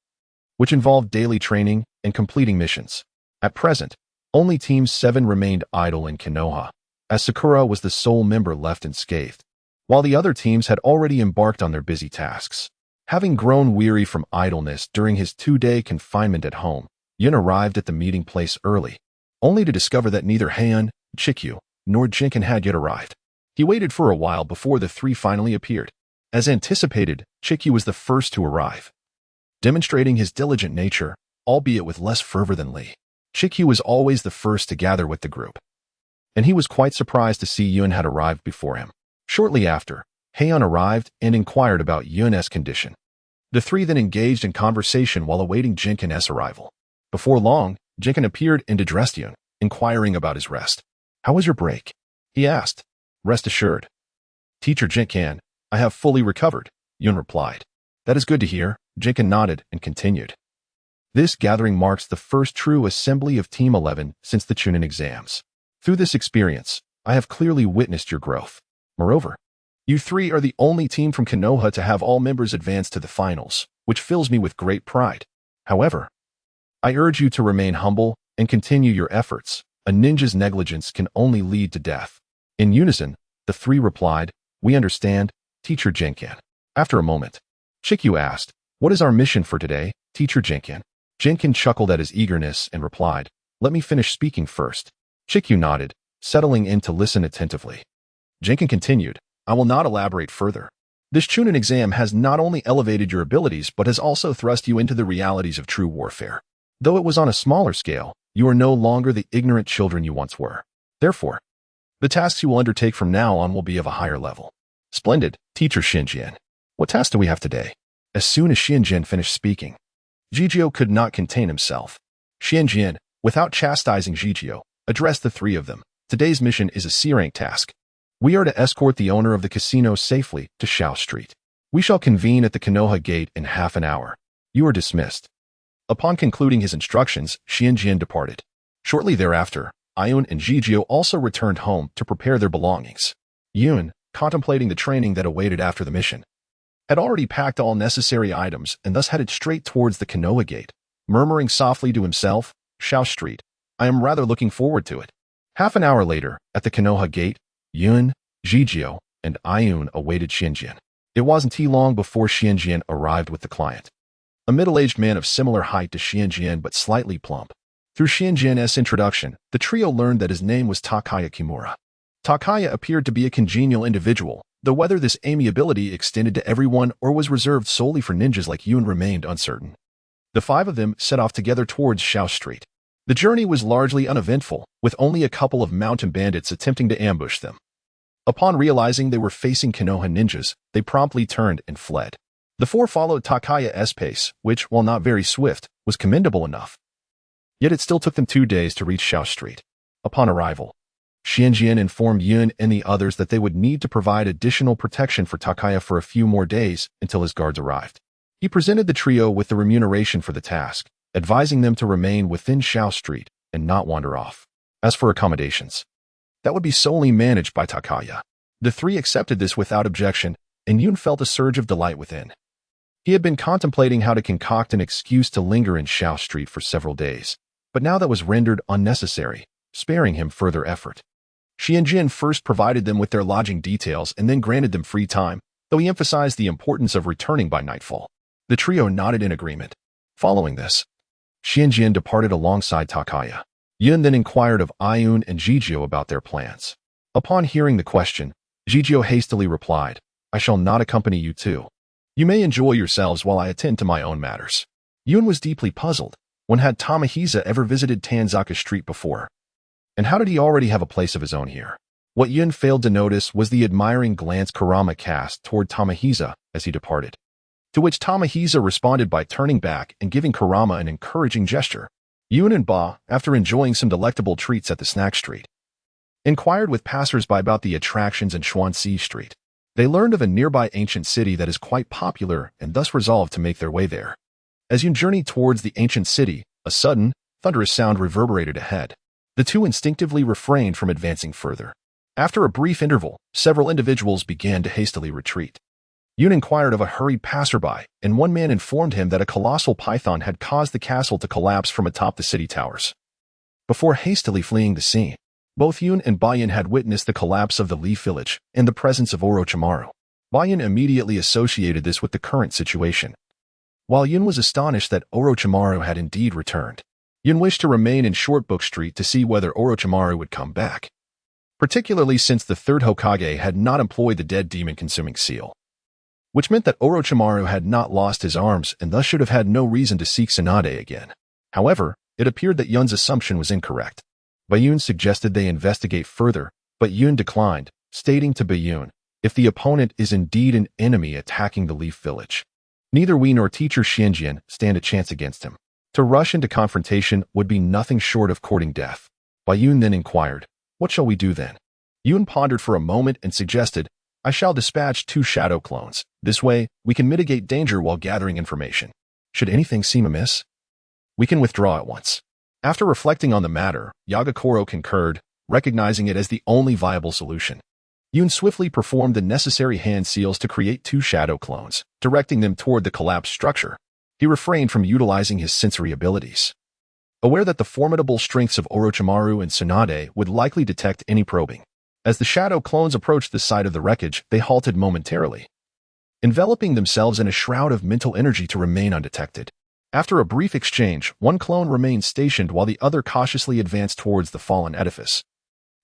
which involved daily training and completing missions. At present, only Team 7 remained idle in Konoha, as Sakura was the sole member left unscathed, while the other teams had already embarked on their busy tasks. Having grown weary from idleness during his 2-day confinement at home, Yun arrived at the meeting place early, only to discover that neither Heian, Chikyu, nor Jinken had yet arrived. He waited for a while before the 3 finally appeared. As anticipated, Chikyu was the first to arrive, demonstrating his diligent nature, albeit with less fervor than Lee. Chikyu was always the first to gather with the group, and he was quite surprised to see Yun had arrived before him. Shortly after, Heian arrived and inquired about Yun's condition. The 3 then engaged in conversation while awaiting Jinken's arrival. Before long, Jinken appeared and addressed Yun, inquiring about his rest. "How was your break?" he asked. "Rest assured, Teacher Jinken, I have fully recovered," Yun replied. "That is good to hear." Jinken nodded and continued. "This gathering marks the first true assembly of Team 11 since the Chunin exams. Through this experience, I have clearly witnessed your growth. Moreover, you 3 are the only team from Konoha to have all members advance to the finals, which fills me with great pride. However, I urge you to remain humble and continue your efforts. A ninja's negligence can only lead to death." In unison, the 3 replied, "We understand, Teacher Jinken." After a moment, Chikyu asked, "What is our mission for today, Teacher Jinken?" Jinken chuckled at his eagerness and replied, "Let me finish speaking first." Chikyu nodded, settling in to listen attentively. Jinken continued, "I will not elaborate further. This Chunin exam has not only elevated your abilities but has also thrust you into the realities of true warfare. Though it was on a smaller scale, you are no longer the ignorant children you once were. Therefore, the tasks you will undertake from now on will be of a higher level. Splendid, Teacher Shinjian. What task do we have today? As soon as Shinjian finished speaking, Jijio could not contain himself. Shinjian, without chastising Jijio, addressed the three of them. Today's mission is a C-rank task. We are to escort the owner of the casino safely to Shao Street. We shall convene at the Konoha gate in half an hour. You are dismissed. Upon concluding his instructions, Shinjian departed. Shortly thereafter, Ayun and Jijio also returned home to prepare their belongings. Yun, contemplating the training that awaited after the mission, had already packed all necessary items and thus headed straight towards the Konoha gate, murmuring softly to himself, Shao Street, I am rather looking forward to it. Half an hour later, at the Konoha gate, Yun, Jijio, and Ayun awaited Shinjian. It wasn't too long before Shinjian arrived with the client. A middle-aged man of similar height to Shinjian but slightly plump. Through Shinjian's introduction, the trio learned that his name was Takaya Kimura. Takaya appeared to be a congenial individual, though whether this amiability extended to everyone or was reserved solely for ninjas like Yun remained uncertain. The five of them set off together towards Shao Street. The journey was largely uneventful, with only a couple of mountain bandits attempting to ambush them. Upon realizing they were facing Konoha ninjas, they promptly turned and fled. The four followed Takaya's pace, which, while not very swift, was commendable enough. Yet it still took them 2 days to reach Shao Street. Upon arrival, Shinjian informed Yun and the others that they would need to provide additional protection for Takaya for a few more days until his guards arrived. He presented the trio with the remuneration for the task, advising them to remain within Shao Street and not wander off. As for accommodations, that would be solely managed by Takaya. The three accepted this without objection, and Yun felt a surge of delight within. He had been contemplating how to concoct an excuse to linger in Shao Street for several days, but now that was rendered unnecessary, sparing him further effort. Shinjian first provided them with their lodging details and then granted them free time, though he emphasized the importance of returning by nightfall. The trio nodded in agreement. Following this, Shinjian departed alongside Takaya. Yun then inquired of Ayun and Jijio about their plans. Upon hearing the question, Jijio hastily replied, I shall not accompany you too. You may enjoy yourselves while I attend to my own matters. Yun was deeply puzzled. When had Tamahisa ever visited Tanzaka Street before? And how did he already have a place of his own here? What Yun failed to notice was the admiring glance Kurama cast toward Tamahisa as he departed, to which Tamahisa responded by turning back and giving Kurama an encouraging gesture. Yun and Ba, after enjoying some delectable treats at the snack street, inquired with passers-by about the attractions in Xuanxi Street. They learned of a nearby ancient city that is quite popular and thus resolved to make their way there. As Yun journeyed towards the ancient city, a sudden, thunderous sound reverberated ahead. The two instinctively refrained from advancing further. After a brief interval, several individuals began to hastily retreat. Yun inquired of a hurried passerby, and one man informed him that a colossal python had caused the castle to collapse from atop the city towers. Before hastily fleeing the scene, both Yun and Bayan had witnessed the collapse of the Leaf Village and the presence of Orochimaru. Bayan immediately associated this with the current situation. While Yun was astonished that Orochimaru had indeed returned, Yun wished to remain in Shortbook Street to see whether Orochimaru would come back, particularly since the third Hokage had not employed the dead demon-consuming seal, which meant that Orochimaru had not lost his arms and thus should have had no reason to seek Tsunade again. However, it appeared that Yun's assumption was incorrect. Bayun suggested they investigate further, but Yun declined, stating to Bayun, if the opponent is indeed an enemy attacking the Leaf Village, neither we nor teacher Shinjian stand a chance against him. To rush into confrontation would be nothing short of courting death. Bayun then inquired, what shall we do then? Yun pondered for a moment and suggested, I shall dispatch 2 shadow clones. This way, we can mitigate danger while gathering information. Should anything seem amiss, we can withdraw at once. After reflecting on the matter, Yagakoro concurred, recognizing it as the only viable solution. Yun swiftly performed the necessary hand seals to create 2 shadow clones, directing them toward the collapsed structure. He refrained from utilizing his sensory abilities, aware that the formidable strengths of Orochimaru and Tsunade would likely detect any probing. As the shadow clones approached the site of the wreckage, they halted momentarily, enveloping themselves in a shroud of mental energy to remain undetected. After a brief exchange, one clone remained stationed while the other cautiously advanced towards the fallen edifice,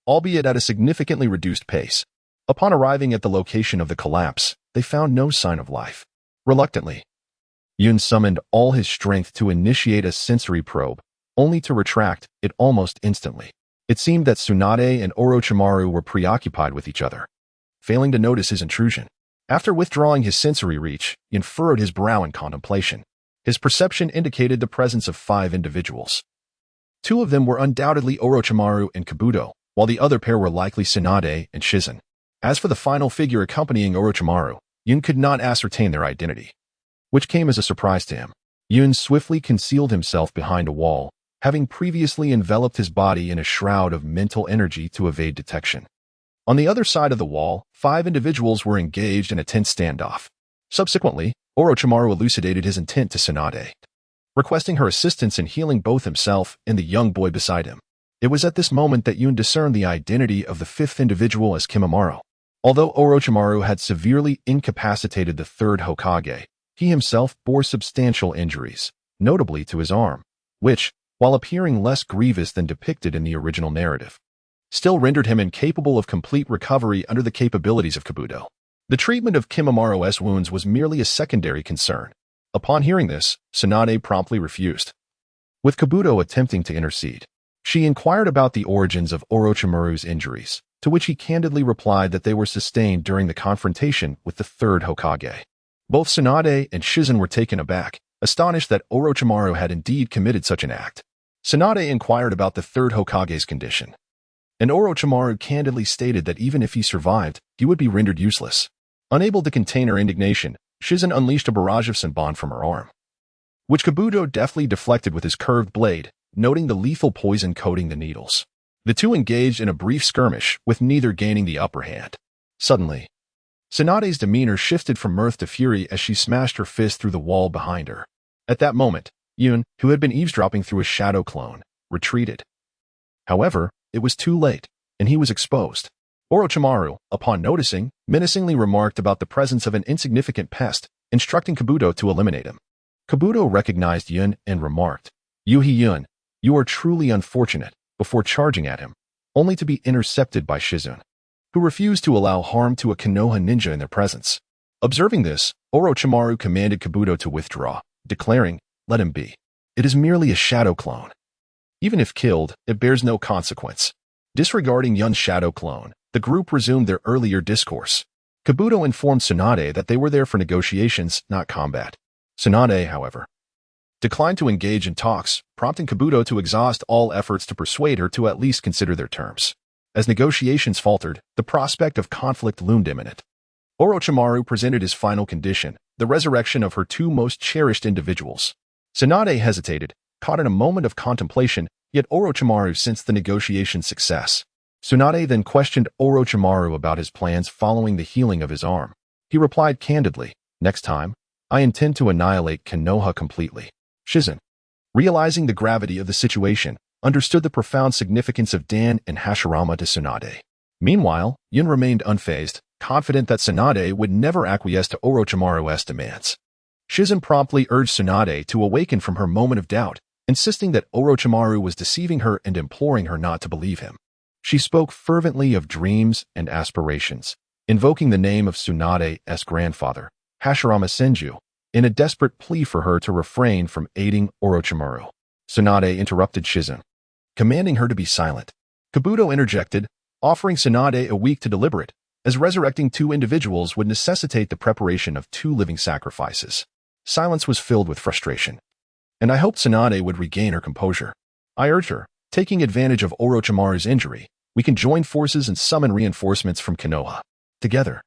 albeit at a significantly reduced pace. Upon arriving at the location of the collapse, they found no sign of life. Reluctantly, Yun summoned all his strength to initiate a sensory probe, only to retract it almost instantly. It seemed that Tsunade and Orochimaru were preoccupied with each other, failing to notice his intrusion. After withdrawing his sensory reach, Yun furrowed his brow in contemplation. His perception indicated the presence of 5 individuals. 2 of them were undoubtedly Orochimaru and Kabuto, while the other pair were likely Tsunade and Shizen. As for the final figure accompanying Orochimaru, Yun could not ascertain their identity, which came as a surprise to him. Yun swiftly concealed himself behind a wall, having previously enveloped his body in a shroud of mental energy to evade detection. On the other side of the wall, 5 individuals were engaged in a tense standoff. Subsequently, Orochimaru elucidated his intent to Tsunade, requesting her assistance in healing both himself and the young boy beside him. It was at this moment that Yun discerned the identity of the 5th individual as Kimimaro. Although Orochimaru had severely incapacitated the 3rd Hokage, he himself bore substantial injuries, notably to his arm, which, while appearing less grievous than depicted in the original narrative, still rendered him incapable of complete recovery under the capabilities of Kabuto. The treatment of Kimimaro's wounds was merely a secondary concern. Upon hearing this, Tsunade promptly refused. With Kabuto attempting to intercede, she inquired about the origins of Orochimaru's injuries, to which he candidly replied that they were sustained during the confrontation with the 3rd Hokage. Both Tsunade and Shizen were taken aback, astonished that Orochimaru had indeed committed such an act. Tsunade inquired about the 3rd Hokage's condition, and Orochimaru candidly stated that even if he survived, he would be rendered useless. Unable to contain her indignation, Shizen unleashed a barrage of Senbon from her arm, which Kabuto deftly deflected with his curved blade, noting the lethal poison coating the needles. The two engaged in a brief skirmish, with neither gaining the upper hand. Suddenly, Tsunade's demeanor shifted from mirth to fury as she smashed her fist through the wall behind her. At that moment, Yun, who had been eavesdropping through a shadow clone, retreated. However, it was too late, and he was exposed. Orochimaru, upon noticing, menacingly remarked about the presence of an insignificant pest, instructing Kabuto to eliminate him. Kabuto recognized Yun and remarked, "Yuhi Yun, you are truly unfortunate," before charging at him, only to be intercepted by Shizen, who refused to allow harm to a Konoha ninja in their presence. Observing this, Orochimaru commanded Kabuto to withdraw, declaring, "Let him be. It is merely a shadow clone. Even if killed, it bears no consequence." Disregarding Yun's shadow clone, the group resumed their earlier discourse. Kabuto informed Tsunade that they were there for negotiations, not combat. Tsunade, however, declined to engage in talks, prompting Kabuto to exhaust all efforts to persuade her to at least consider their terms. As negotiations faltered, the prospect of conflict loomed imminent. Orochimaru presented his final condition, the resurrection of her 2 most cherished individuals. Tsunade hesitated, caught in a moment of contemplation, yet Orochimaru sensed the negotiation's success. Tsunade then questioned Orochimaru about his plans following the healing of his arm. He replied candidly, "Next time, I intend to annihilate Konoha completely." Shizen, realizing the gravity of the situation, understood the profound significance of Dan and Hashirama to Tsunade. Meanwhile, Yun remained unfazed, confident that Tsunade would never acquiesce to Orochimaru's demands. Shizen promptly urged Tsunade to awaken from her moment of doubt, insisting that Orochimaru was deceiving her and imploring her not to believe him. She spoke fervently of dreams and aspirations, invoking the name of Tsunade's grandfather, Hashirama Senju, in a desperate plea for her to refrain from aiding Orochimaru. Tsunade interrupted Shizen, commanding her to be silent. Kabuto interjected, offering Tsunade a week to deliberate, as resurrecting 2 individuals would necessitate the preparation of 2 living sacrifices. Silence was filled with frustration, and I hoped Tsunade would regain her composure. I urged her, taking advantage of Orochimaru's injury, we can join forces and summon reinforcements from Konoha. Together,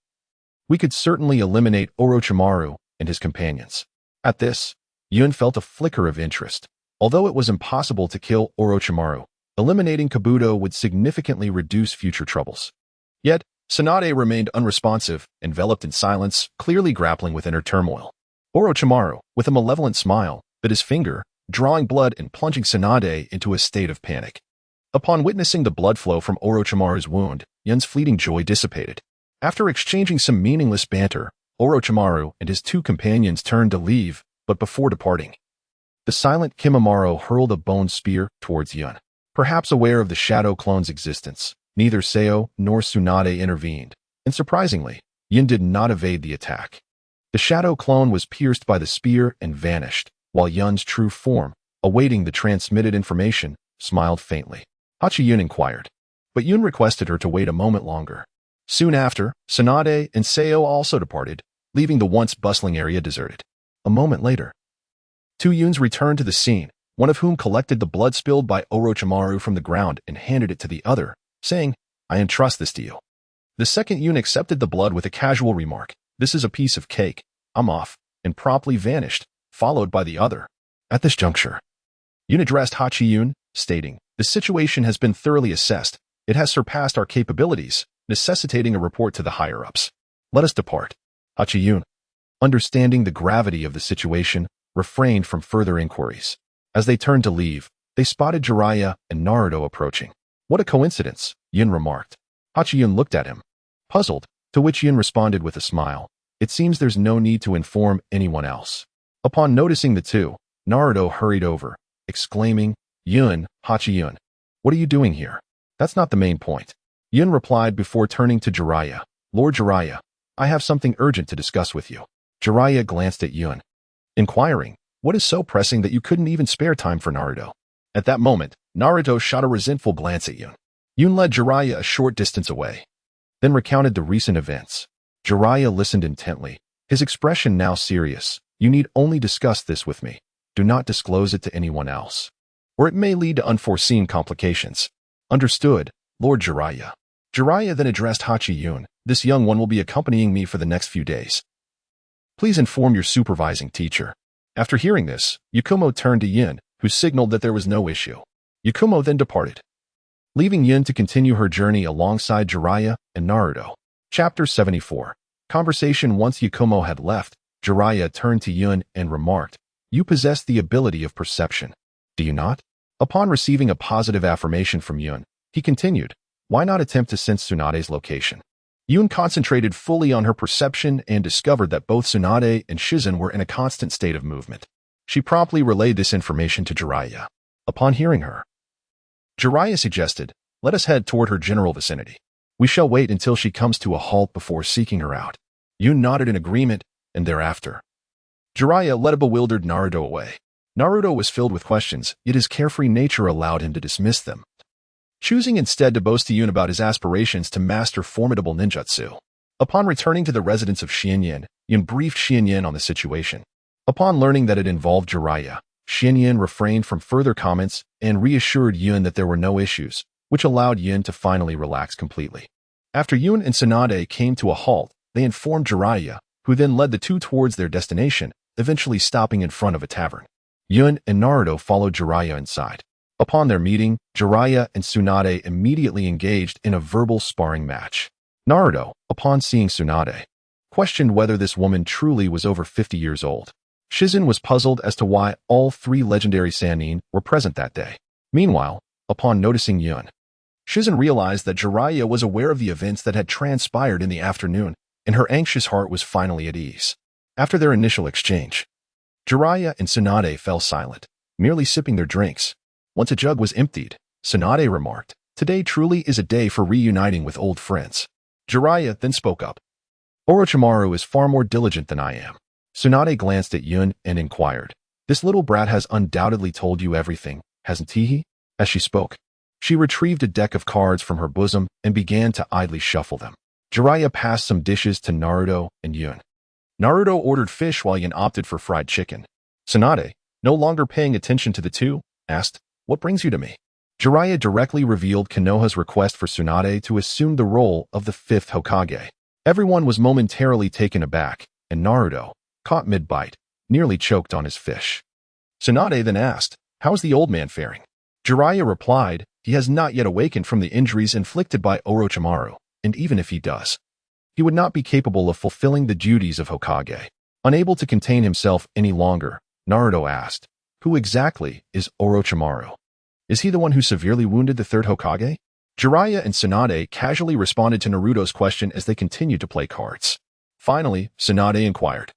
we could certainly eliminate Orochimaru and his companions. At this, Yun felt a flicker of interest. Although it was impossible to kill Orochimaru, eliminating Kabuto would significantly reduce future troubles. Yet, Tsunade remained unresponsive, enveloped in silence, clearly grappling with inner turmoil. Orochimaru, with a malevolent smile, bit his finger, drawing blood and plunging Tsunade into a state of panic. Upon witnessing the blood flow from Orochimaru's wound, Yun's fleeting joy dissipated. After exchanging some meaningless banter, Orochimaru and his 2 companions turned to leave, but before departing, the silent Kimimaro hurled a bone spear towards Yun. Perhaps aware of the shadow clone's existence, neither Seo nor Tsunade intervened, and surprisingly, Yun did not evade the attack. The shadow clone was pierced by the spear and vanished, while Yun's true form, awaiting the transmitted information, smiled faintly. Hachiyun inquired, but Yun requested her to wait a moment longer. Soon after, Tsunade and Seo also departed, leaving the once bustling area deserted. A moment later, two Yuns returned to the scene, one of whom collected the blood spilled by Orochimaru from the ground and handed it to the other, saying, "I entrust this to you." The second Yun accepted the blood with a casual remark, "This is a piece of cake, I'm off," and promptly vanished, followed by the other. At this juncture, Yun addressed Hachiyun, stating, "The situation has been thoroughly assessed. It has surpassed our capabilities, necessitating a report to the higher-ups. Let us depart." Hachiyun, understanding the gravity of the situation, refrained from further inquiries. As they turned to leave, they spotted Jiraiya and Naruto approaching. "What a coincidence," Yun remarked. Hachiyun looked at him, puzzled, to which Yun responded with a smile, "It seems there's no need to inform anyone else." Upon noticing the two, Naruto hurried over, exclaiming, "Yun, Hachiyun, what are you doing here?" "That's not the main point," Yun replied before turning to Jiraiya. "Lord Jiraiya, I have something urgent to discuss with you." Jiraiya glanced at Yun, inquiring, "What is so pressing that you couldn't even spare time for Naruto?" At that moment, Naruto shot a resentful glance at Yun. Yun led Jiraiya a short distance away, then recounted the recent events. Jiraiya listened intently, his expression now serious. "You need only discuss this with me. Do not disclose it to anyone else, or it may lead to unforeseen complications." "Understood, Lord Jiraiya." Jiraiya then addressed Hachiyun, "This young one will be accompanying me for the next few days. Please inform your supervising teacher." After hearing this, Yakumo turned to Yin, who signaled that there was no issue. Yakumo then departed, leaving Yin to continue her journey alongside Jiraiya and Naruto. Chapter 74. Conversation. Once Yakumo had left, Jiraiya turned to Yun and remarked, "You possess the ability of perception, do you not?" Upon receiving a positive affirmation from Yun, he continued, "Why not attempt to sense Tsunade's location?" Yun concentrated fully on her perception and discovered that both Tsunade and Shizen were in a constant state of movement. She promptly relayed this information to Jiraiya. Upon hearing her, Jiraiya suggested, "Let us head toward her general vicinity. We shall wait until she comes to a halt before seeking her out." Yun nodded in agreement, and thereafter, Jiraiya led a bewildered Naruto away. Naruto was filled with questions, yet his carefree nature allowed him to dismiss them, choosing instead to boast to Yun about his aspirations to master formidable ninjutsu. Upon returning to the residence of Xianyan, Yun briefed Xianyan on the situation. Upon learning that it involved Jiraiya, Xianyan refrained from further comments and reassured Yun that there were no issues, which allowed Yun to finally relax completely. After Yun and Tsunade came to a halt, they informed Jiraiya, who then led the two towards their destination, eventually stopping in front of a tavern. Yun and Naruto followed Jiraiya inside. Upon their meeting, Jiraiya and Tsunade immediately engaged in a verbal sparring match. Naruto, upon seeing Tsunade, questioned whether this woman truly was over 50 years old. Shizen was puzzled as to why all three legendary Sannin were present that day. Meanwhile, upon noticing Yun, Shizen realized that Jiraiya was aware of the events that had transpired in the afternoon, and her anxious heart was finally at ease. After their initial exchange, Jiraiya and Tsunade fell silent, merely sipping their drinks. Once a jug was emptied, Tsunade remarked, "Today truly is a day for reuniting with old friends." Jiraiya then spoke up, "Orochimaru is far more diligent than I am." Tsunade glanced at Yun and inquired, "This little brat has undoubtedly told you everything, hasn't he?" As she spoke, she retrieved a deck of cards from her bosom and began to idly shuffle them. Jiraiya passed some dishes to Naruto and Yun. Naruto ordered fish while Yun opted for fried chicken. Tsunade, no longer paying attention to the two, asked, "What brings you to me?" Jiraiya directly revealed Konoha's request for Tsunade to assume the role of the fifth Hokage. Everyone was momentarily taken aback, and Naruto, caught mid-bite, nearly choked on his fish. Tsunade then asked, "How is the old man faring?" Jiraiya replied, "He has not yet awakened from the injuries inflicted by Orochimaru, and even if he does, he would not be capable of fulfilling the duties of Hokage." Unable to contain himself any longer, Naruto asked, "Who exactly is Orochimaru? Is he the one who severely wounded the third Hokage?" Jiraiya and Tsunade casually responded to Naruto's question as they continued to play cards. Finally, Tsunade inquired,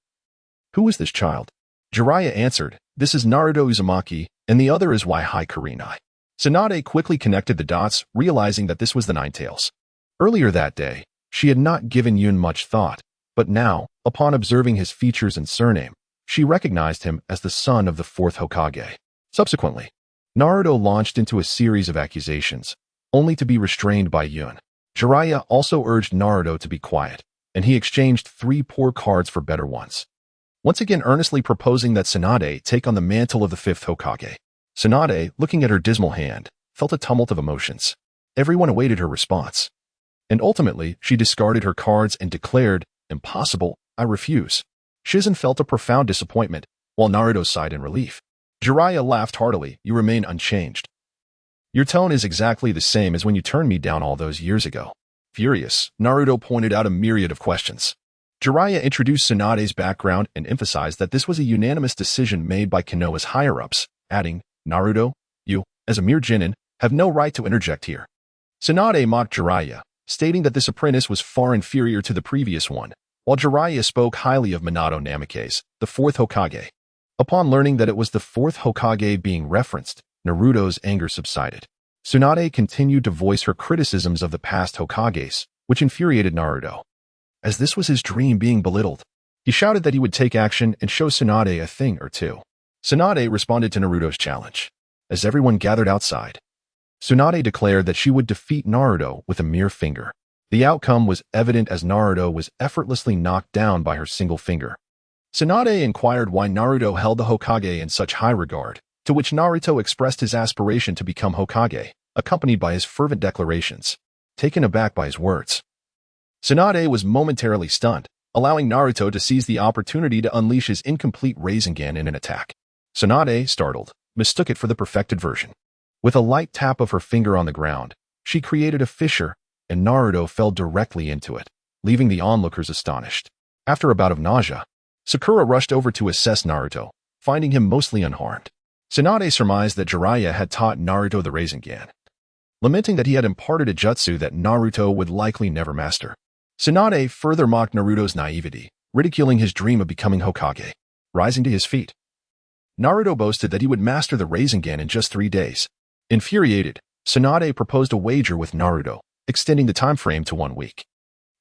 "Who is this child?" Jiraiya answered, "This is Naruto Uzumaki, and the other is Yuhi Kurenai." Tsunade quickly connected the dots, realizing that this was the Nine Tails. Earlier that day, she had not given Yun much thought, But now, upon observing his features and surname, she recognized him as the son of the fourth Hokage. Subsequently, Naruto launched into a series of accusations, only to be restrained by Yun. Jiraiya also urged Naruto to be quiet, and he exchanged 3 poor cards for better ones, once again earnestly proposing that Tsunade take on the mantle of the fifth Hokage. Tsunade, looking at her dismal hand, felt a tumult of emotions. Everyone awaited her response. And ultimately, she discarded her cards and declared, "Impossible, I refuse." Shizen felt a profound disappointment, while Naruto sighed in relief. Jiraiya laughed heartily. "You remain unchanged. Your tone is exactly the same as when you turned me down all those years ago." Furious, Naruto pointed out a myriad of questions. Jiraiya introduced Tsunade's background and emphasized that this was a unanimous decision made by Konoha's higher-ups, adding, "Naruto, you, as a mere genin, have no right to interject here." Tsunade mocked Jiraiya, stating that this apprentice was far inferior to the previous one, while Jiraiya spoke highly of Minato Namikaze, the fourth Hokage. Upon learning that it was the fourth Hokage being referenced, Naruto's anger subsided. Tsunade continued to voice her criticisms of the past Hokages, which infuriated Naruto. As this was his dream being belittled, he shouted that he would take action and show Tsunade a thing or two. Tsunade responded to Naruto's challenge. As everyone gathered outside, Tsunade declared that she would defeat Naruto with a mere finger. The outcome was evident as Naruto was effortlessly knocked down by her single finger. Tsunade inquired why Naruto held the Hokage in such high regard, to which Naruto expressed his aspiration to become Hokage, accompanied by his fervent declarations. Taken aback by his words, Tsunade was momentarily stunned, allowing Naruto to seize the opportunity to unleash his incomplete Rasengan in an attack. Tsunade, startled, mistook it for the perfected version. With a light tap of her finger on the ground, she created a fissure, and Naruto fell directly into it, leaving the onlookers astonished. After a bout of nausea, Sakura rushed over to assess Naruto, finding him mostly unharmed. Tsunade surmised that Jiraiya had taught Naruto the Rasengan, lamenting that he had imparted a jutsu that Naruto would likely never master. Tsunade further mocked Naruto's naivety, ridiculing his dream of becoming Hokage. Rising to his feet, Naruto boasted that he would master the Rasengan in just 3 days. Infuriated, Tsunade proposed a wager with Naruto, extending the time frame to 1 week.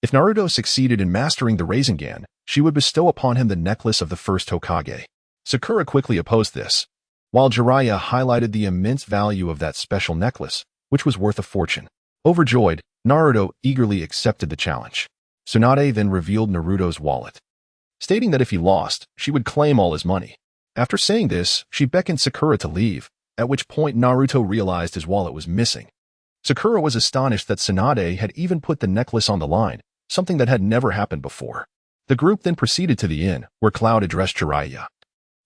If Naruto succeeded in mastering the Rasengan, she would bestow upon him the necklace of the first Hokage. Sakura quickly opposed this, while Jiraiya highlighted the immense value of that special necklace, which was worth a fortune. Overjoyed, Naruto eagerly accepted the challenge. Tsunade then revealed Naruto's wallet, stating that if he lost, she would claim all his money. After saying this, she beckoned Sakura to leave, at which point Naruto realized his wallet was missing. Sakura was astonished that Tsunade had even put the necklace on the line, something that had never happened before. The group then proceeded to the inn, where Cloud addressed Jiraiya,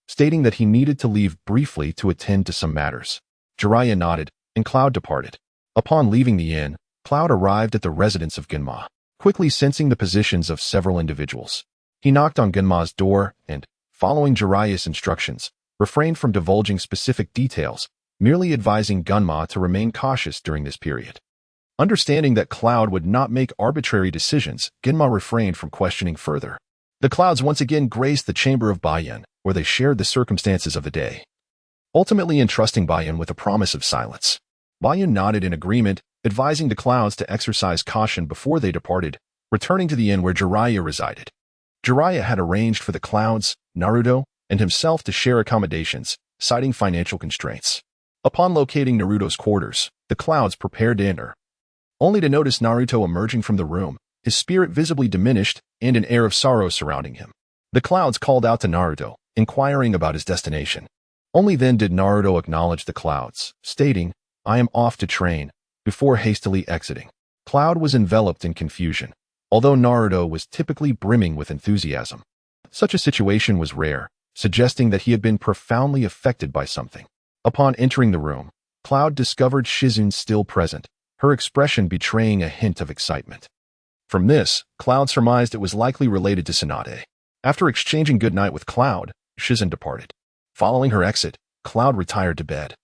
stating that he needed to leave briefly to attend to some matters. Jiraiya nodded, and Cloud departed. Upon leaving the inn, Cloud arrived at the residence of Genma, quickly sensing the positions of several individuals. He knocked on Genma's door and, following Jiraiya's instructions, refrained from divulging specific details, merely advising Genma to remain cautious during this period. Understanding that Cloud would not make arbitrary decisions, Genma refrained from questioning further. The Clouds once again graced the chamber of Bayan, where they shared the circumstances of the day, ultimately entrusting Bayan with a promise of silence. Bayan nodded in agreement, advising the Clouds to exercise caution before they departed, returning to the inn where Jiraiya resided. Jiraiya had arranged for the Clouds, Naruto, and himself to share accommodations, citing financial constraints. Upon locating Naruto's quarters, the Clouds prepared to enter, only to notice Naruto emerging from the room, his spirit visibly diminished and an air of sorrow surrounding him. The Clouds called out to Naruto, inquiring about his destination. Only then did Naruto acknowledge the Clouds, stating, "I am off to train," before hastily exiting. Cloud was enveloped in confusion, although Naruto was typically brimming with enthusiasm. Such a situation was rare, suggesting that he had been profoundly affected by something. Upon entering the room, Cloud discovered Shizune still present, her expression betraying a hint of excitement. From this, Cloud surmised it was likely related to Tsunade. After exchanging goodnight with Cloud, Shizune departed. Following her exit, Cloud retired to bed,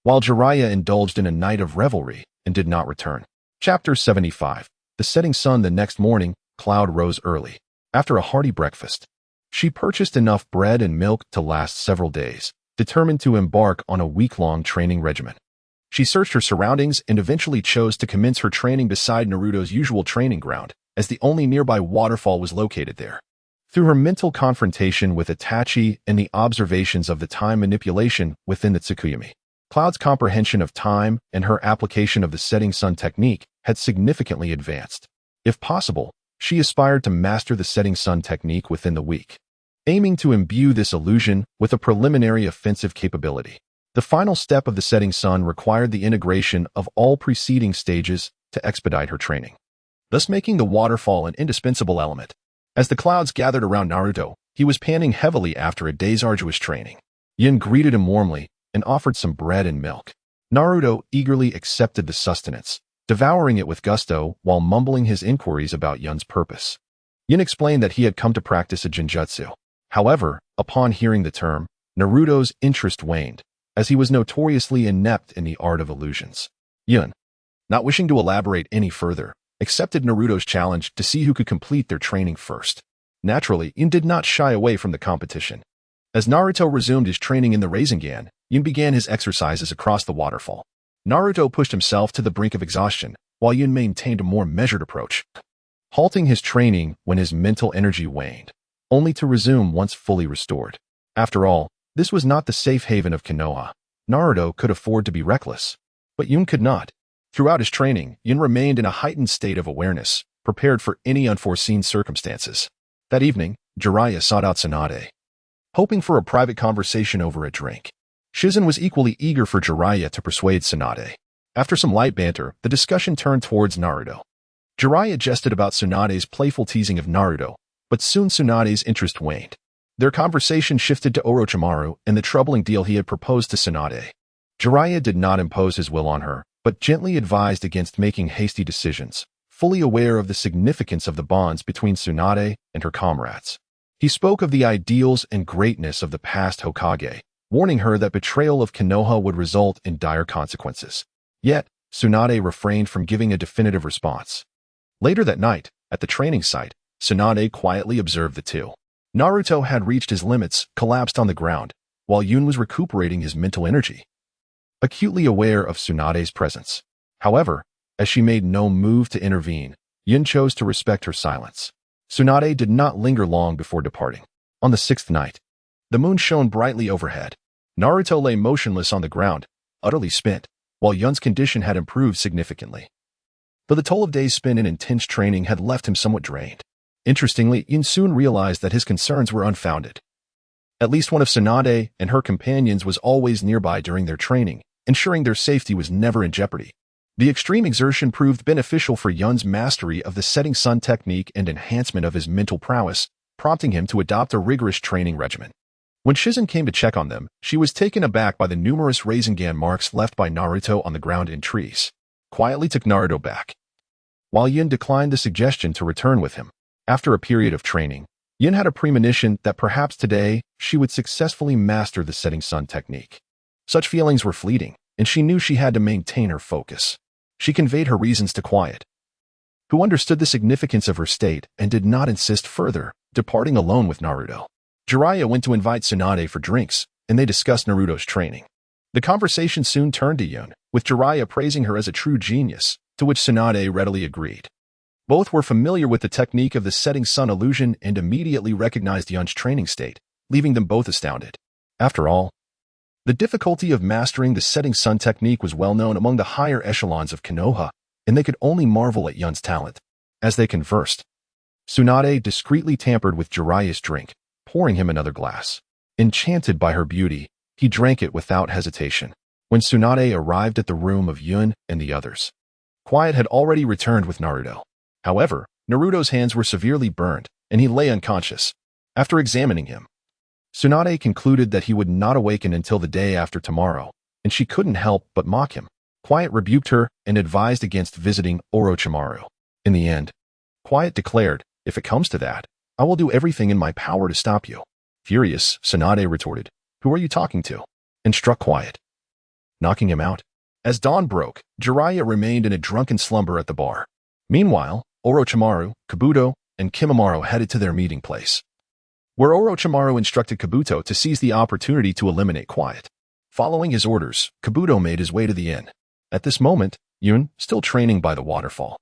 while Jiraiya indulged in a night of revelry and did not return. Chapter 75. The setting sun. The next morning, Cloud rose early. After a hearty breakfast, she purchased enough bread and milk to last several days, determined to embark on a week-long training regimen. She searched her surroundings and eventually chose to commence her training beside Naruto's usual training ground, as the only nearby waterfall was located there. Through her mental confrontation with Itachi and the observations of the time manipulation within the Tsukuyomi, Cloud's comprehension of time and her application of the setting sun technique had significantly advanced. If possible, she aspired to master the setting sun technique within the week, aiming to imbue this illusion with a preliminary offensive capability. The final step of the setting sun required the integration of all preceding stages to expedite her training, thus making the waterfall an indispensable element. As the clouds gathered around Naruto, he was panting heavily after a day's arduous training. Yin greeted him warmly and offered some bread and milk. Naruto eagerly accepted the sustenance, devouring it with gusto while mumbling his inquiries about Yun's purpose. Yin explained that he had come to practice a genjutsu. However, upon hearing the term, Naruto's interest waned, as he was notoriously inept in the art of illusions. Yun, not wishing to elaborate any further, accepted Naruto's challenge to see who could complete their training first. Naturally, Yun did not shy away from the competition. As Naruto resumed his training in the Rasengan, Yun began his exercises across the waterfall. Naruto pushed himself to the brink of exhaustion, while Yun maintained a more measured approach, halting his training when his mental energy waned, only to resume once fully restored. After all, this was not the safe haven of Konoha. Naruto could afford to be reckless, but Yun could not. Throughout his training, Yun remained in a heightened state of awareness, prepared for any unforeseen circumstances. That evening, Jiraiya sought out Tsunade, hoping for a private conversation over a drink. Shizen was equally eager for Jiraiya to persuade Tsunade. After some light banter, the discussion turned towards Naruto. Jiraiya jested about Tsunade's playful teasing of Naruto, but soon Tsunade's interest waned. Their conversation shifted to Orochimaru and the troubling deal he had proposed to Tsunade. Jiraiya did not impose his will on her, but gently advised against making hasty decisions, fully aware of the significance of the bonds between Tsunade and her comrades. He spoke of the ideals and greatness of the past Hokage, warning her that betrayal of Konoha would result in dire consequences. Yet, Tsunade refrained from giving a definitive response. Later that night, at the training site, Tsunade quietly observed the two. Naruto had reached his limits, collapsed on the ground, while Yun was recuperating his mental energy, acutely aware of Tsunade's presence. However, as she made no move to intervene, Yun chose to respect her silence. Tsunade did not linger long before departing. On the sixth night, the moon shone brightly overhead. Naruto lay motionless on the ground, utterly spent, while Yun's condition had improved significantly. But the toll of days spent in intense training had left him somewhat drained. Interestingly, Yun soon realized that his concerns were unfounded. At least one of Tsunade and her companions was always nearby during their training, ensuring their safety was never in jeopardy. The extreme exertion proved beneficial for Yun's mastery of the setting sun technique and enhancement of his mental prowess, prompting him to adopt a rigorous training regimen. When Shizen came to check on them, she was taken aback by the numerous Rasengan marks left by Naruto on the ground and trees. Quietly took Naruto back, while Yun declined the suggestion to return with him. After a period of training, Yun had a premonition that perhaps today she would successfully master the setting sun technique. Such feelings were fleeting, and she knew she had to maintain her focus. She conveyed her reasons to Quiet, who understood the significance of her state and did not insist further, departing alone with Naruto. Jiraiya went to invite Tsunade for drinks, and they discussed Naruto's training. The conversation soon turned to Yun, with Jiraiya praising her as a true genius, to which Tsunade readily agreed. Both were familiar with the technique of the setting sun illusion and immediately recognized Yun's training state, leaving them both astounded. After all, the difficulty of mastering the setting sun technique was well known among the higher echelons of Konoha, and they could only marvel at Yun's talent. As they conversed, Tsunade discreetly tampered with Jiraiya's drink, pouring him another glass. Enchanted by her beauty, he drank it without hesitation. When Tsunade arrived at the room of Yun and the others, Quiet had already returned with Naruto. However, Naruto's hands were severely burned, and he lay unconscious. After examining him, Tsunade concluded that he would not awaken until the day after tomorrow, and she couldn't help but mock him. Quiet rebuked her and advised against visiting Orochimaru. In the end, Quiet declared, "If it comes to that, I will do everything in my power to stop you." Furious, Tsunade retorted, "Who are you talking to?" and struck Quiet, knocking him out. As dawn broke, Jiraiya remained in a drunken slumber at the bar. Meanwhile, Orochimaru, Kabuto, and Kimimaro headed to their meeting place, where Orochimaru instructed Kabuto to seize the opportunity to eliminate Quiet. Following his orders, Kabuto made his way to the inn. At this moment, Yun, still training by the waterfall,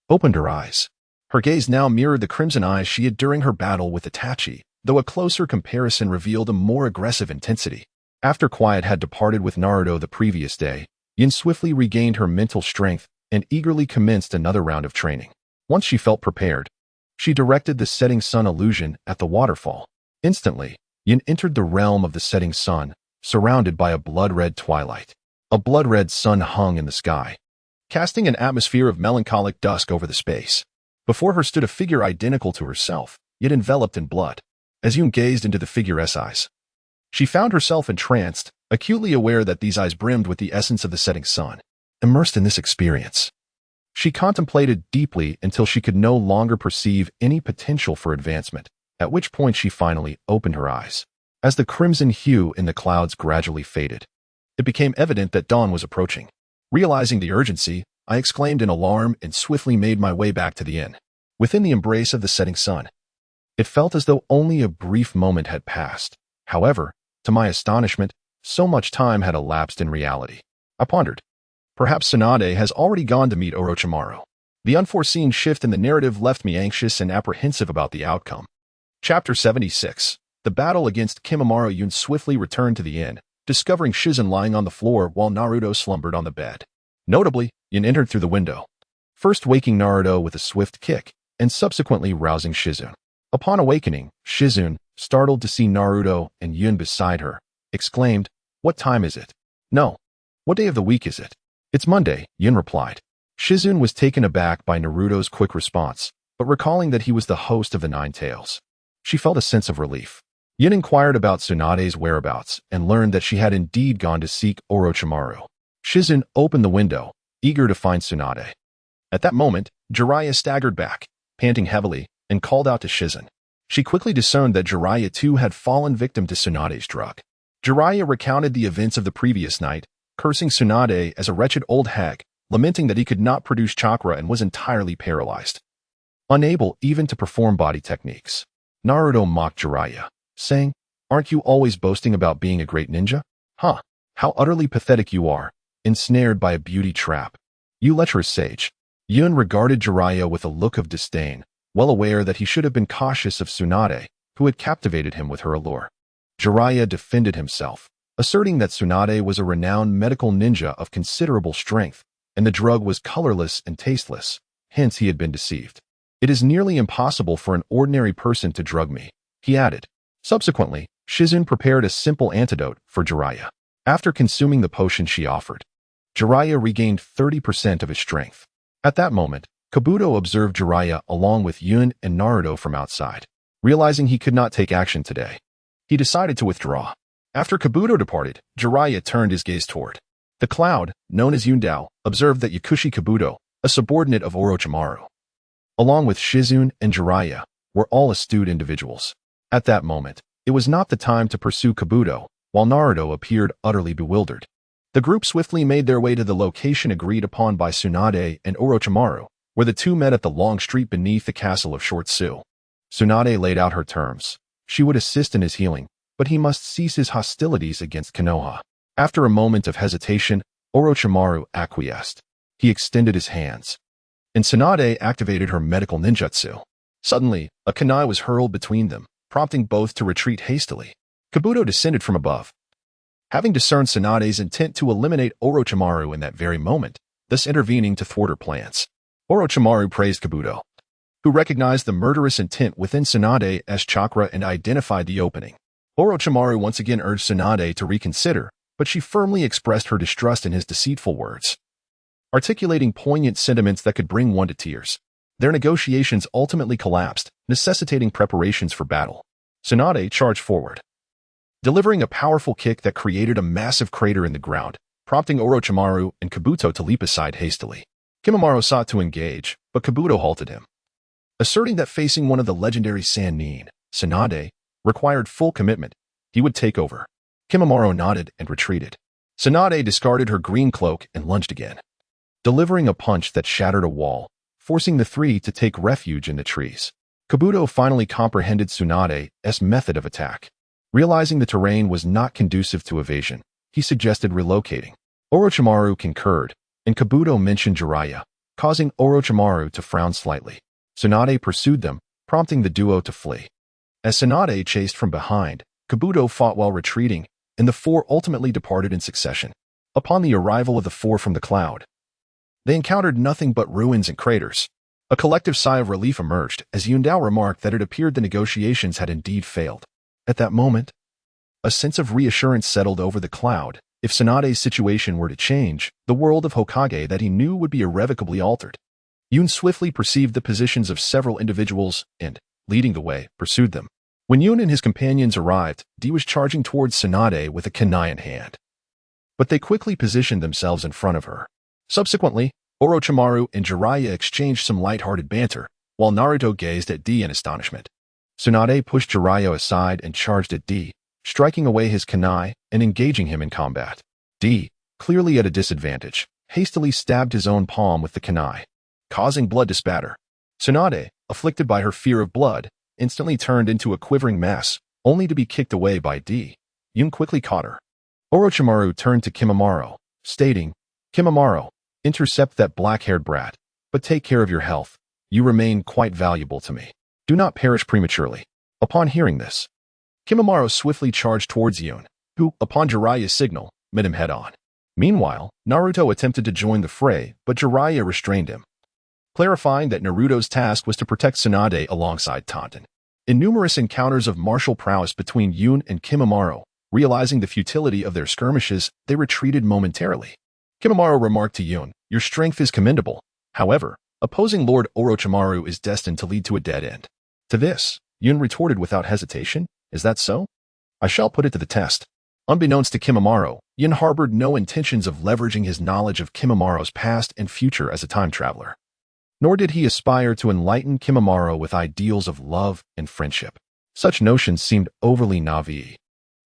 opened her eyes. Her gaze now mirrored the crimson eyes she had during her battle with Itachi, though a closer comparison revealed a more aggressive intensity. After quiet had departed with Naruto the previous day, Yin swiftly regained her mental strength and eagerly commenced another round of training. Once she felt prepared, she directed the setting sun illusion at the waterfall. Instantly, Yin entered the realm of the setting sun, surrounded by a blood-red twilight. A blood-red sun hung in the sky, casting an atmosphere of melancholic dusk over the space. Before her stood a figure identical to herself, yet enveloped in blood. As Yun gazed into the figure's eyes, she found herself entranced, acutely aware that these eyes brimmed with the essence of the setting sun. Immersed in this experience, she contemplated deeply until she could no longer perceive any potential for advancement, at which point she finally opened her eyes. As the crimson hue in the clouds gradually faded, it became evident that dawn was approaching. Realizing the urgency, I exclaimed in alarm and swiftly made my way back to the inn. Within the embrace of the setting sun, it felt as though only a brief moment had passed. However, to my astonishment, so much time had elapsed in reality. I pondered. Perhaps Tsunade has already gone to meet Orochimaru. The unforeseen shift in the narrative left me anxious and apprehensive about the outcome. Chapter 76. The battle against Kimimaro. Yun swiftly returned to the inn, discovering Shizen lying on the floor while Naruto slumbered on the bed. Notably, Yun entered through the window, first waking Naruto with a swift kick, and subsequently rousing Shizun. Upon awakening, Shizun, startled to see Naruto and Yun beside her, exclaimed, "What time is it?" "No. What day of the week is it?" "It's Monday," Yun replied. Shizun was taken aback by Naruto's quick response, but recalling that he was the host of the Nine Tails, she felt a sense of relief. Yun inquired about Tsunade's whereabouts and learned that she had indeed gone to seek Orochimaru. Shizun opened the window, eager to find Tsunade. At that moment, Jiraiya staggered back, panting heavily, and called out to Shizun. She quickly discerned that Jiraiya too had fallen victim to Tsunade's drug. Jiraiya recounted the events of the previous night, cursing Tsunade as a wretched old hag, lamenting that he could not produce chakra and was entirely paralyzed, unable even to perform body techniques. Naruto mocked Jiraiya, saying, "Aren't you always boasting about being a great ninja? Huh, how utterly pathetic you are, ensnared by a beauty trap. You lecherous sage." Yun regarded Jiraiya with a look of disdain, well aware that he should have been cautious of Tsunade, who had captivated him with her allure. Jiraiya defended himself, asserting that Tsunade was a renowned medical ninja of considerable strength, and the drug was colorless and tasteless, hence he had been deceived. "It is nearly impossible for an ordinary person to drug me," he added. Subsequently, Shizun prepared a simple antidote for Jiraiya. After consuming the potion she offered, Jiraiya regained 30% of his strength. At that moment, Kabuto observed Jiraiya along with Yun and Naruto from outside. Realizing he could not take action today, he decided to withdraw. After Kabuto departed, Jiraiya turned his gaze toward the cloud, known as Yundao, observed that Yakushi Kabuto, a subordinate of Orochimaru, along with Shizun and Jiraiya, were all astute individuals. At that moment, it was not the time to pursue Kabuto, while Naruto appeared utterly bewildered. The group swiftly made their way to the location agreed upon by Tsunade and Orochimaru, where the two met at the long street beneath the castle of Short Tsu. Tsunade laid out her terms. She would assist in his healing, but he must cease his hostilities against Konoha. After a moment of hesitation, Orochimaru acquiesced. He extended his hands, and Tsunade activated her medical ninjutsu. Suddenly, a kunai was hurled between them, prompting both to retreat hastily. Kabuto descended from above, having discerned Tsunade's intent to eliminate Orochimaru in that very moment, thus intervening to thwart her plans. Orochimaru praised Kabuto, who recognized the murderous intent within Tsunade as chakra and identified the opening. Orochimaru once again urged Tsunade to reconsider, but she firmly expressed her distrust in his deceitful words, articulating poignant sentiments that could bring one to tears. Their negotiations ultimately collapsed, necessitating preparations for battle. Tsunade charged forward, delivering a powerful kick that created a massive crater in the ground, prompting Orochimaru and Kabuto to leap aside hastily. Kimimaro sought to engage, but Kabuto halted him, asserting that facing one of the legendary Sannin, Tsunade, required full commitment. He would take over. Kimimaro nodded and retreated. Tsunade discarded her green cloak and lunged again, delivering a punch that shattered a wall, forcing the three to take refuge in the trees. Kabuto finally comprehended Tsunade's method of attack. Realizing the terrain was not conducive to evasion, he suggested relocating. Orochimaru concurred, and Kabuto mentioned Jiraiya, causing Orochimaru to frown slightly. Tsunade pursued them, prompting the duo to flee. As Tsunade chased from behind, Kabuto fought while retreating, and the four ultimately departed in succession. Upon the arrival of the four from the cloud, they encountered nothing but ruins and craters. A collective sigh of relief emerged as Yundao remarked that it appeared the negotiations had indeed failed. At that moment, a sense of reassurance settled over the cloud. If Tsunade's situation were to change, the world of Hokage that he knew would be irrevocably altered. Yun swiftly perceived the positions of several individuals and, leading the way, pursued them. When Yun and his companions arrived, D was charging towards Tsunade with a kunai in hand. But they quickly positioned themselves in front of her. Subsequently, Orochimaru and Jiraiya exchanged some light-hearted banter, while Naruto gazed at D in astonishment. Tsunade pushed Jiraiya aside and charged at D, striking away his kunai and engaging him in combat. D, clearly at a disadvantage, hastily stabbed his own palm with the kunai, causing blood to spatter. Tsunade, afflicted by her fear of blood, instantly turned into a quivering mass, only to be kicked away by D. Yun quickly caught her. Orochimaru turned to Kimimaro, stating, "Kimimaro, intercept that black-haired brat, but take care of your health. You remain quite valuable to me. Do not perish prematurely." Upon hearing this, Kimimaro swiftly charged towards Yun, who, upon Jiraiya's signal, met him head-on. Meanwhile, Naruto attempted to join the fray, but Jiraiya restrained him, clarifying that Naruto's task was to protect Tsunade alongside Tantan. In numerous encounters of martial prowess between Yun and Kimimaro, realizing the futility of their skirmishes, they retreated momentarily. Kimimaro remarked to Yun, "Your strength is commendable. However, opposing Lord Orochimaru is destined to lead to a dead end." To this, Yun retorted without hesitation, "Is that so? I shall put it to the test." Unbeknownst to Kimimaro, Yun harbored no intentions of leveraging his knowledge of Kimimaro's past and future as a time traveler. Nor did he aspire to enlighten Kimimaro with ideals of love and friendship. Such notions seemed overly naive.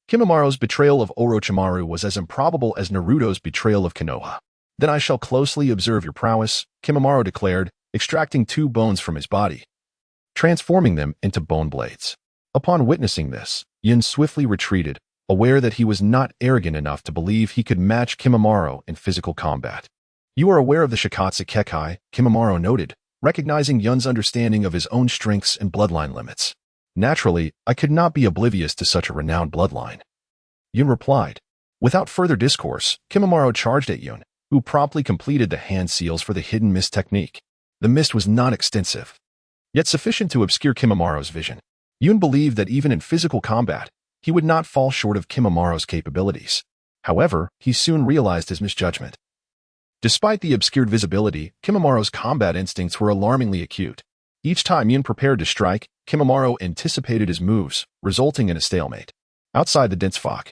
Kimimaro's betrayal of Orochimaru was as improbable as Naruto's betrayal of Konoha. "Then I shall closely observe your prowess," Kimimaro declared, extracting 2 bones from his body, transforming them into bone blades. Upon witnessing this, Yun swiftly retreated, aware that he was not arrogant enough to believe he could match Kimimaro in physical combat. "You are aware of the Shikatsu Kekkai," Kimimaro noted, recognizing Yun's understanding of his own strengths and bloodline limits. "Naturally, I could not be oblivious to such a renowned bloodline," Yun replied. Without further discourse, Kimimaro charged at Yun, who promptly completed the hand seals for the hidden mist technique. The mist was not extensive, yet sufficient to obscure Kimimaro's vision. Yun believed that even in physical combat, he would not fall short of Kimimaro's capabilities. However, he soon realized his misjudgment. Despite the obscured visibility, Kimimaro's combat instincts were alarmingly acute. Each time Yun prepared to strike, Kimimaro anticipated his moves, resulting in a stalemate. Outside the dense fog,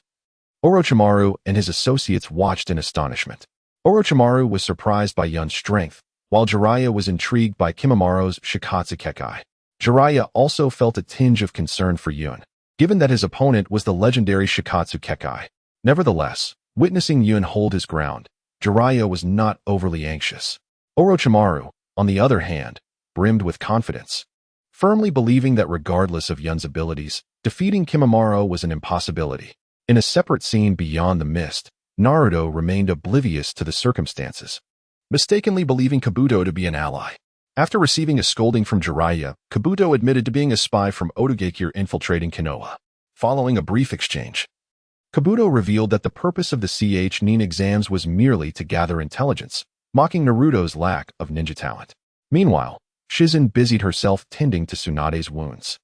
Orochimaru and his associates watched in astonishment. Orochimaru was surprised by Yun's strength, while Jiraiya was intrigued by Kimimaro's Shikatsu Kekkai. Jiraiya also felt a tinge of concern for Yun, given that his opponent was the legendary Shikatsu Kekkai. Nevertheless, witnessing Yun hold his ground, Jiraiya was not overly anxious. Orochimaru, on the other hand, brimmed with confidence, firmly believing that regardless of Yun's abilities, defeating Kimimaro was an impossibility. In a separate scene beyond the mist, Naruto remained oblivious to the circumstances, mistakenly believing Kabuto to be an ally. After receiving a scolding from Jiraiya, Kabuto admitted to being a spy from Otogakure infiltrating Konoha. Following a brief exchange, Kabuto revealed that the purpose of the Nin exams was merely to gather intelligence, mocking Naruto's lack of ninja talent. Meanwhile, Shizen busied herself tending to Tsunade's wounds.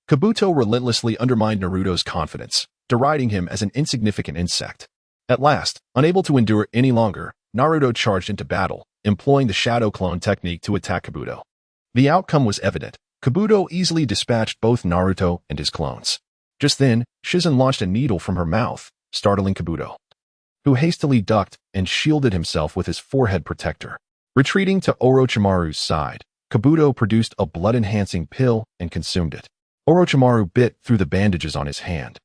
Kabuto relentlessly undermined Naruto's confidence, deriding him as an insignificant insect. At last, unable to endure any longer, Naruto charged into battle, employing the shadow clone technique to attack Kabuto. The outcome was evident. Kabuto easily dispatched both Naruto and his clones. Just then, Shizen launched a needle from her mouth, startling Kabuto, who hastily ducked and shielded himself with his forehead protector. Retreating to Orochimaru's side, Kabuto produced a blood-enhancing pill and consumed it. Orochimaru bit through the bandages on his hand,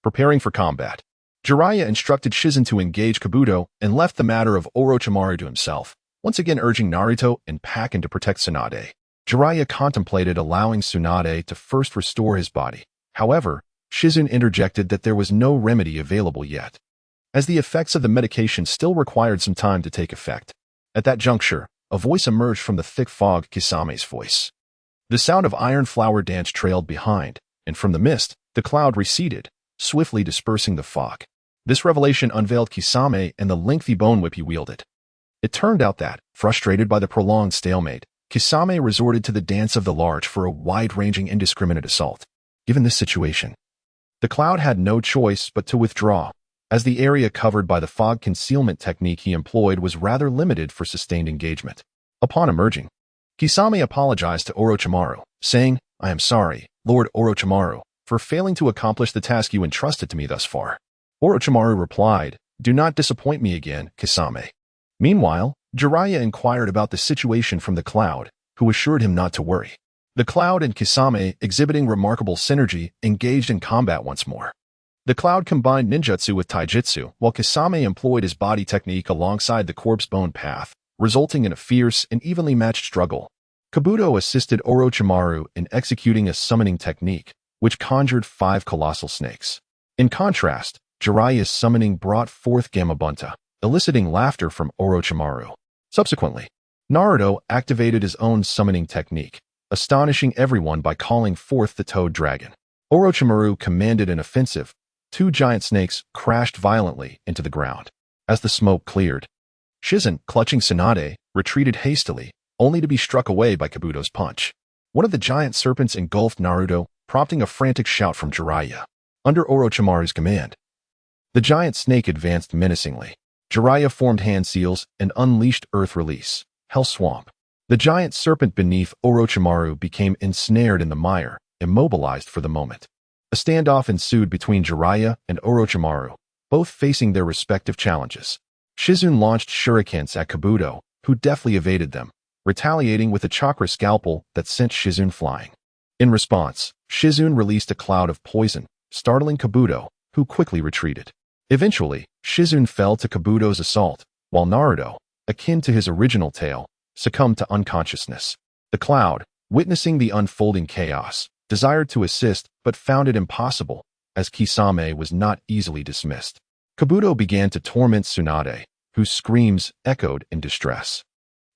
preparing for combat. Jiraiya instructed Shizen to engage Kabuto and left the matter of Orochimaru to himself, once again urging Naruto and Pakken to protect Tsunade. Jiraiya contemplated allowing Tsunade to first restore his body. However, Shizen interjected that there was no remedy available yet, as the effects of the medication still required some time to take effect. At that juncture, a voice emerged from the thick fog, Kisame's voice. The sound of iron flower dance trailed behind, and from the mist, the cloud receded, swiftly dispersing the fog. This revelation unveiled Kisame and the lengthy bone whip he wielded. It turned out that, frustrated by the prolonged stalemate, Kisame resorted to the dance of the large for a wide-ranging indiscriminate assault. Given this situation, the cloud had no choice but to withdraw, as the area covered by the fog concealment technique he employed was rather limited for sustained engagement. Upon emerging, Kisame apologized to Orochimaru, saying, "I am sorry, Lord Orochimaru, for failing to accomplish the task you entrusted to me thus far." Orochimaru replied, "Do not disappoint me again, Kisame." Meanwhile, Jiraiya inquired about the situation from the cloud, who assured him not to worry. The cloud and Kisame, exhibiting remarkable synergy, engaged in combat once more. The cloud combined ninjutsu with taijutsu, while Kisame employed his body technique alongside the corpse bone path, resulting in a fierce and evenly matched struggle. Kabuto assisted Orochimaru in executing a summoning technique, which conjured 5 colossal snakes. In contrast, Jiraiya's summoning brought forth Gamabunta, eliciting laughter from Orochimaru. Subsequently, Naruto activated his own summoning technique, astonishing everyone by calling forth the Toad Dragon. Orochimaru commanded an offensive. 2 giant snakes crashed violently into the ground. As the smoke cleared, Shizen, clutching Tsunade, retreated hastily, only to be struck away by Kabuto's punch. One of the giant serpents engulfed Naruto, prompting a frantic shout from Jiraiya. Under Orochimaru's command, the giant snake advanced menacingly. Jiraiya formed hand seals and unleashed Earth Release, Hell Swamp. The giant serpent beneath Orochimaru became ensnared in the mire, immobilized for the moment. A standoff ensued between Jiraiya and Orochimaru, both facing their respective challenges. Shizun launched shurikens at Kabuto, who deftly evaded them, retaliating with a chakra scalpel that sent Shizun flying. In response, Shizun released a cloud of poison, startling Kabuto, who quickly retreated. Eventually, Shizun fell to Kabuto's assault, while Naruto, akin to his original tale, succumbed to unconsciousness. The cloud, witnessing the unfolding chaos, desired to assist but found it impossible, as Kisame was not easily dismissed. Kabuto began to torment Tsunade, whose screams echoed in distress.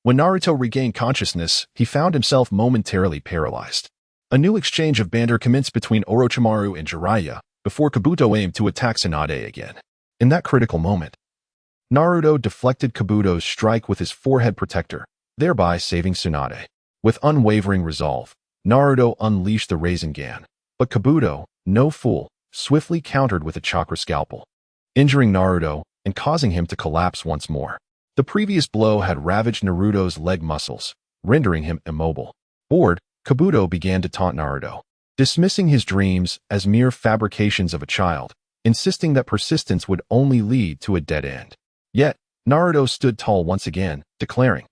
When Naruto regained consciousness, he found himself momentarily paralyzed. A new exchange of banter commenced between Orochimaru and Jiraiya, before Kabuto aimed to attack Tsunade again. In that critical moment, Naruto deflected Kabuto's strike with his forehead protector, thereby saving Tsunade. With unwavering resolve, Naruto unleashed the Rasengan, but Kabuto, no fool, swiftly countered with a chakra scalpel, injuring Naruto and causing him to collapse once more. The previous blow had ravaged Naruto's leg muscles, rendering him immobile. Bored, Kabuto began to taunt Naruto, dismissing his dreams as mere fabrications of a child, insisting that persistence would only lead to a dead end. Yet, Naruto stood tall once again, declaring,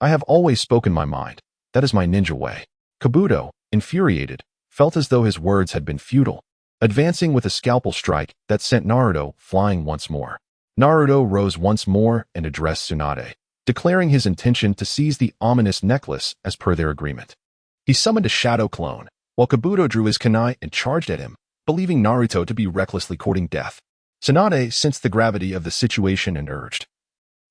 "I have always spoken my mind. That is my ninja way." Kabuto, infuriated, felt as though his words had been futile, advancing with a scalpel strike that sent Naruto flying once more. Naruto rose once more and addressed Tsunade, declaring his intention to seize the ominous necklace as per their agreement. He summoned a shadow clone, while Kabuto drew his kunai and charged at him, believing Naruto to be recklessly courting death. Tsunade sensed the gravity of the situation and urged,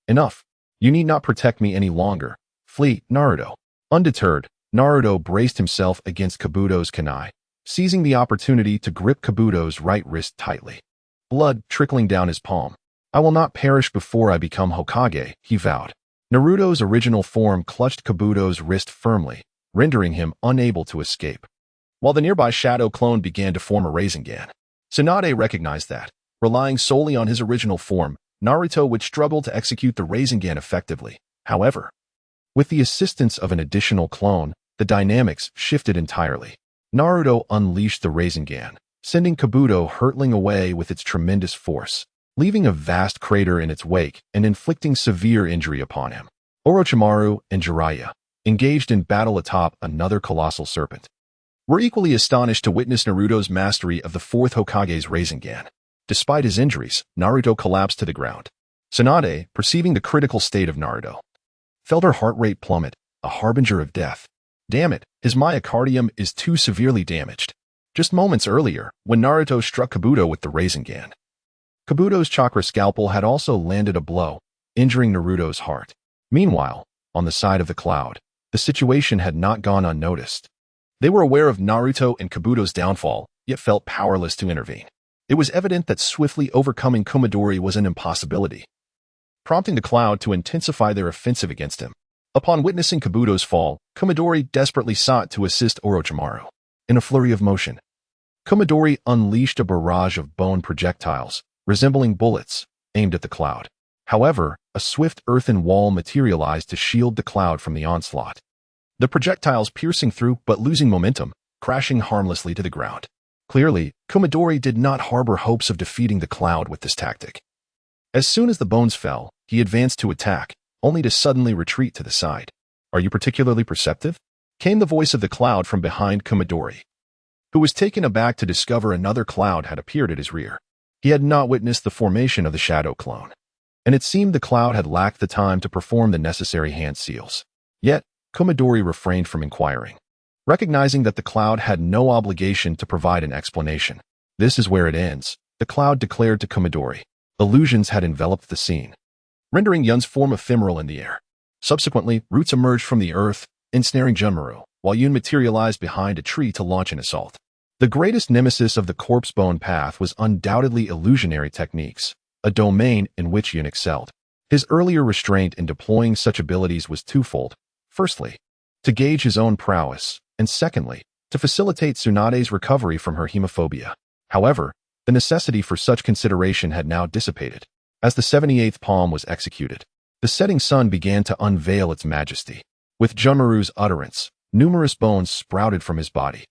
"Enough. You need not protect me any longer. Flee, Naruto." Undeterred, Naruto braced himself against Kabuto's kunai, seizing the opportunity to grip Kabuto's right wrist tightly. Blood trickling down his palm. "I will not perish before I become Hokage," he vowed. Naruto's original form clutched Kabuto's wrist firmly, rendering him unable to escape. While the nearby shadow clone began to form a Rasengan, Tsunade recognized that, relying solely on his original form, Naruto would struggle to execute the Rasengan effectively. However, with the assistance of an additional clone, the dynamics shifted entirely. Naruto unleashed the Rasengan, sending Kabuto hurtling away with its tremendous force, leaving a vast crater in its wake and inflicting severe injury upon him. Orochimaru and Jiraiya, engaged in battle atop another colossal serpent, were equally astonished to witness Naruto's mastery of the 4th Hokage's Rasengan. Despite his injuries, Naruto collapsed to the ground. Tsunade, perceiving the critical state of Naruto, felt her heart rate plummet, a harbinger of death. Damn it, his myocardium is too severely damaged. Just moments earlier, when Naruto struck Kabuto with the Rasengan, Kabuto's chakra scalpel had also landed a blow, injuring Naruto's heart. Meanwhile, on the side of the cloud, the situation had not gone unnoticed. They were aware of Naruto and Kabuto's downfall, yet felt powerless to intervene. It was evident that swiftly overcoming Kumadori was an impossibility, prompting the Cloud to intensify their offensive against him. Upon witnessing Kabuto's fall, Kumadori desperately sought to assist Orochimaru. In a flurry of motion, Kumadori unleashed a barrage of bone projectiles, resembling bullets, aimed at the Cloud. However, a swift earthen wall materialized to shield the Cloud from the onslaught. The projectiles piercing through but losing momentum, crashing harmlessly to the ground. Clearly, Kumadori did not harbor hopes of defeating the Cloud with this tactic. As soon as the bones fell, he advanced to attack, only to suddenly retreat to the side. "Are you particularly perceptive?" came the voice of the Cloud from behind Kumadori, who was taken aback to discover another Cloud had appeared at his rear. He had not witnessed the formation of the shadow clone, and it seemed the Cloud had lacked the time to perform the necessary hand seals. Yet, Kumadori refrained from inquiring, recognizing that the Cloud had no obligation to provide an explanation. "This is where it ends," the Cloud declared to Kumadori. Illusions had enveloped the scene, rendering Yun's form ephemeral in the air. Subsequently, roots emerged from the earth, ensnaring Junmaru, while Yun materialized behind a tree to launch an assault. The greatest nemesis of the corpse bone path was undoubtedly illusionary techniques, a domain in which Yun excelled. His earlier restraint in deploying such abilities was twofold. Firstly, to gauge his own prowess, and secondly, to facilitate Tsunade's recovery from her hemophobia. However, the necessity for such consideration had now dissipated. As the 78th palm was executed, the setting sun began to unveil its majesty. With Junmaru's utterance, numerous bones sprouted from his body,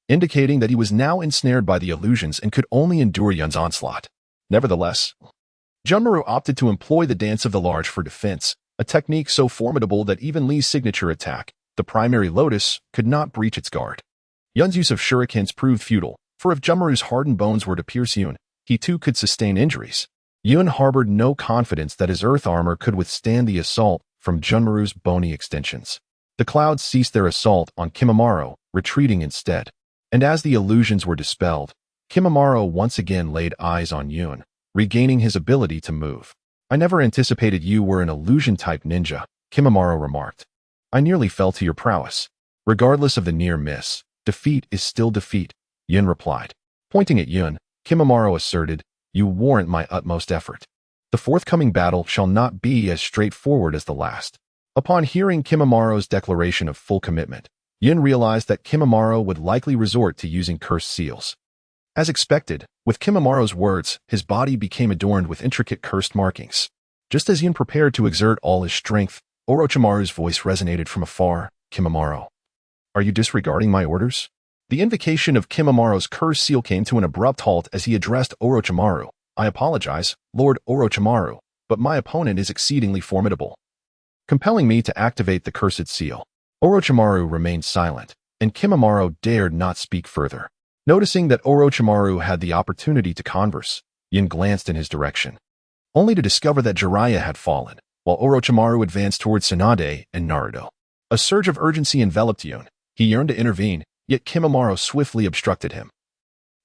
indicating that he was now ensnared by the illusions and could only endure Yun's onslaught. Nevertheless, Junmaru opted to employ the Dance of the Large for defense, a technique so formidable that even Li's signature attack, the primary lotus, could not breach its guard. Yun's use of shurikens proved futile, for if Junmaru's hardened bones were to pierce Yun, he too could sustain injuries. Yun harbored no confidence that his earth armor could withstand the assault from Junmaru's bony extensions. The Clouds ceased their assault on Kimimaro, retreating instead. And as the illusions were dispelled, Kimimaro once again laid eyes on Yun, regaining his ability to move. "I never anticipated you were an illusion-type ninja," Kimimaro remarked. "I nearly fell to your prowess." "Regardless of the near miss, defeat is still defeat," Yun replied. Pointing at Yun, Kimimaro asserted, "You warrant my utmost effort. The forthcoming battle shall not be as straightforward as the last." Upon hearing Kimimaro's declaration of full commitment, Yun realized that Kimimaro would likely resort to using cursed seals. As expected, with Kimimaro's words, his body became adorned with intricate cursed markings. Just as Yun prepared to exert all his strength, Orochimaru's voice resonated from afar. "Kimimaro, are you disregarding my orders?" The invocation of Kimimaro's cursed seal came to an abrupt halt as he addressed Orochimaru. "I apologize, Lord Orochimaru, but my opponent is exceedingly formidable, compelling me to activate the cursed seal." Orochimaru remained silent, and Kimimaro dared not speak further. Noticing that Orochimaru had the opportunity to converse, Yun glanced in his direction, only to discover that Jiraiya had fallen, while Orochimaru advanced towards Tsunade and Naruto. A surge of urgency enveloped Yun. He yearned to intervene, yet Kimimaro swiftly obstructed him,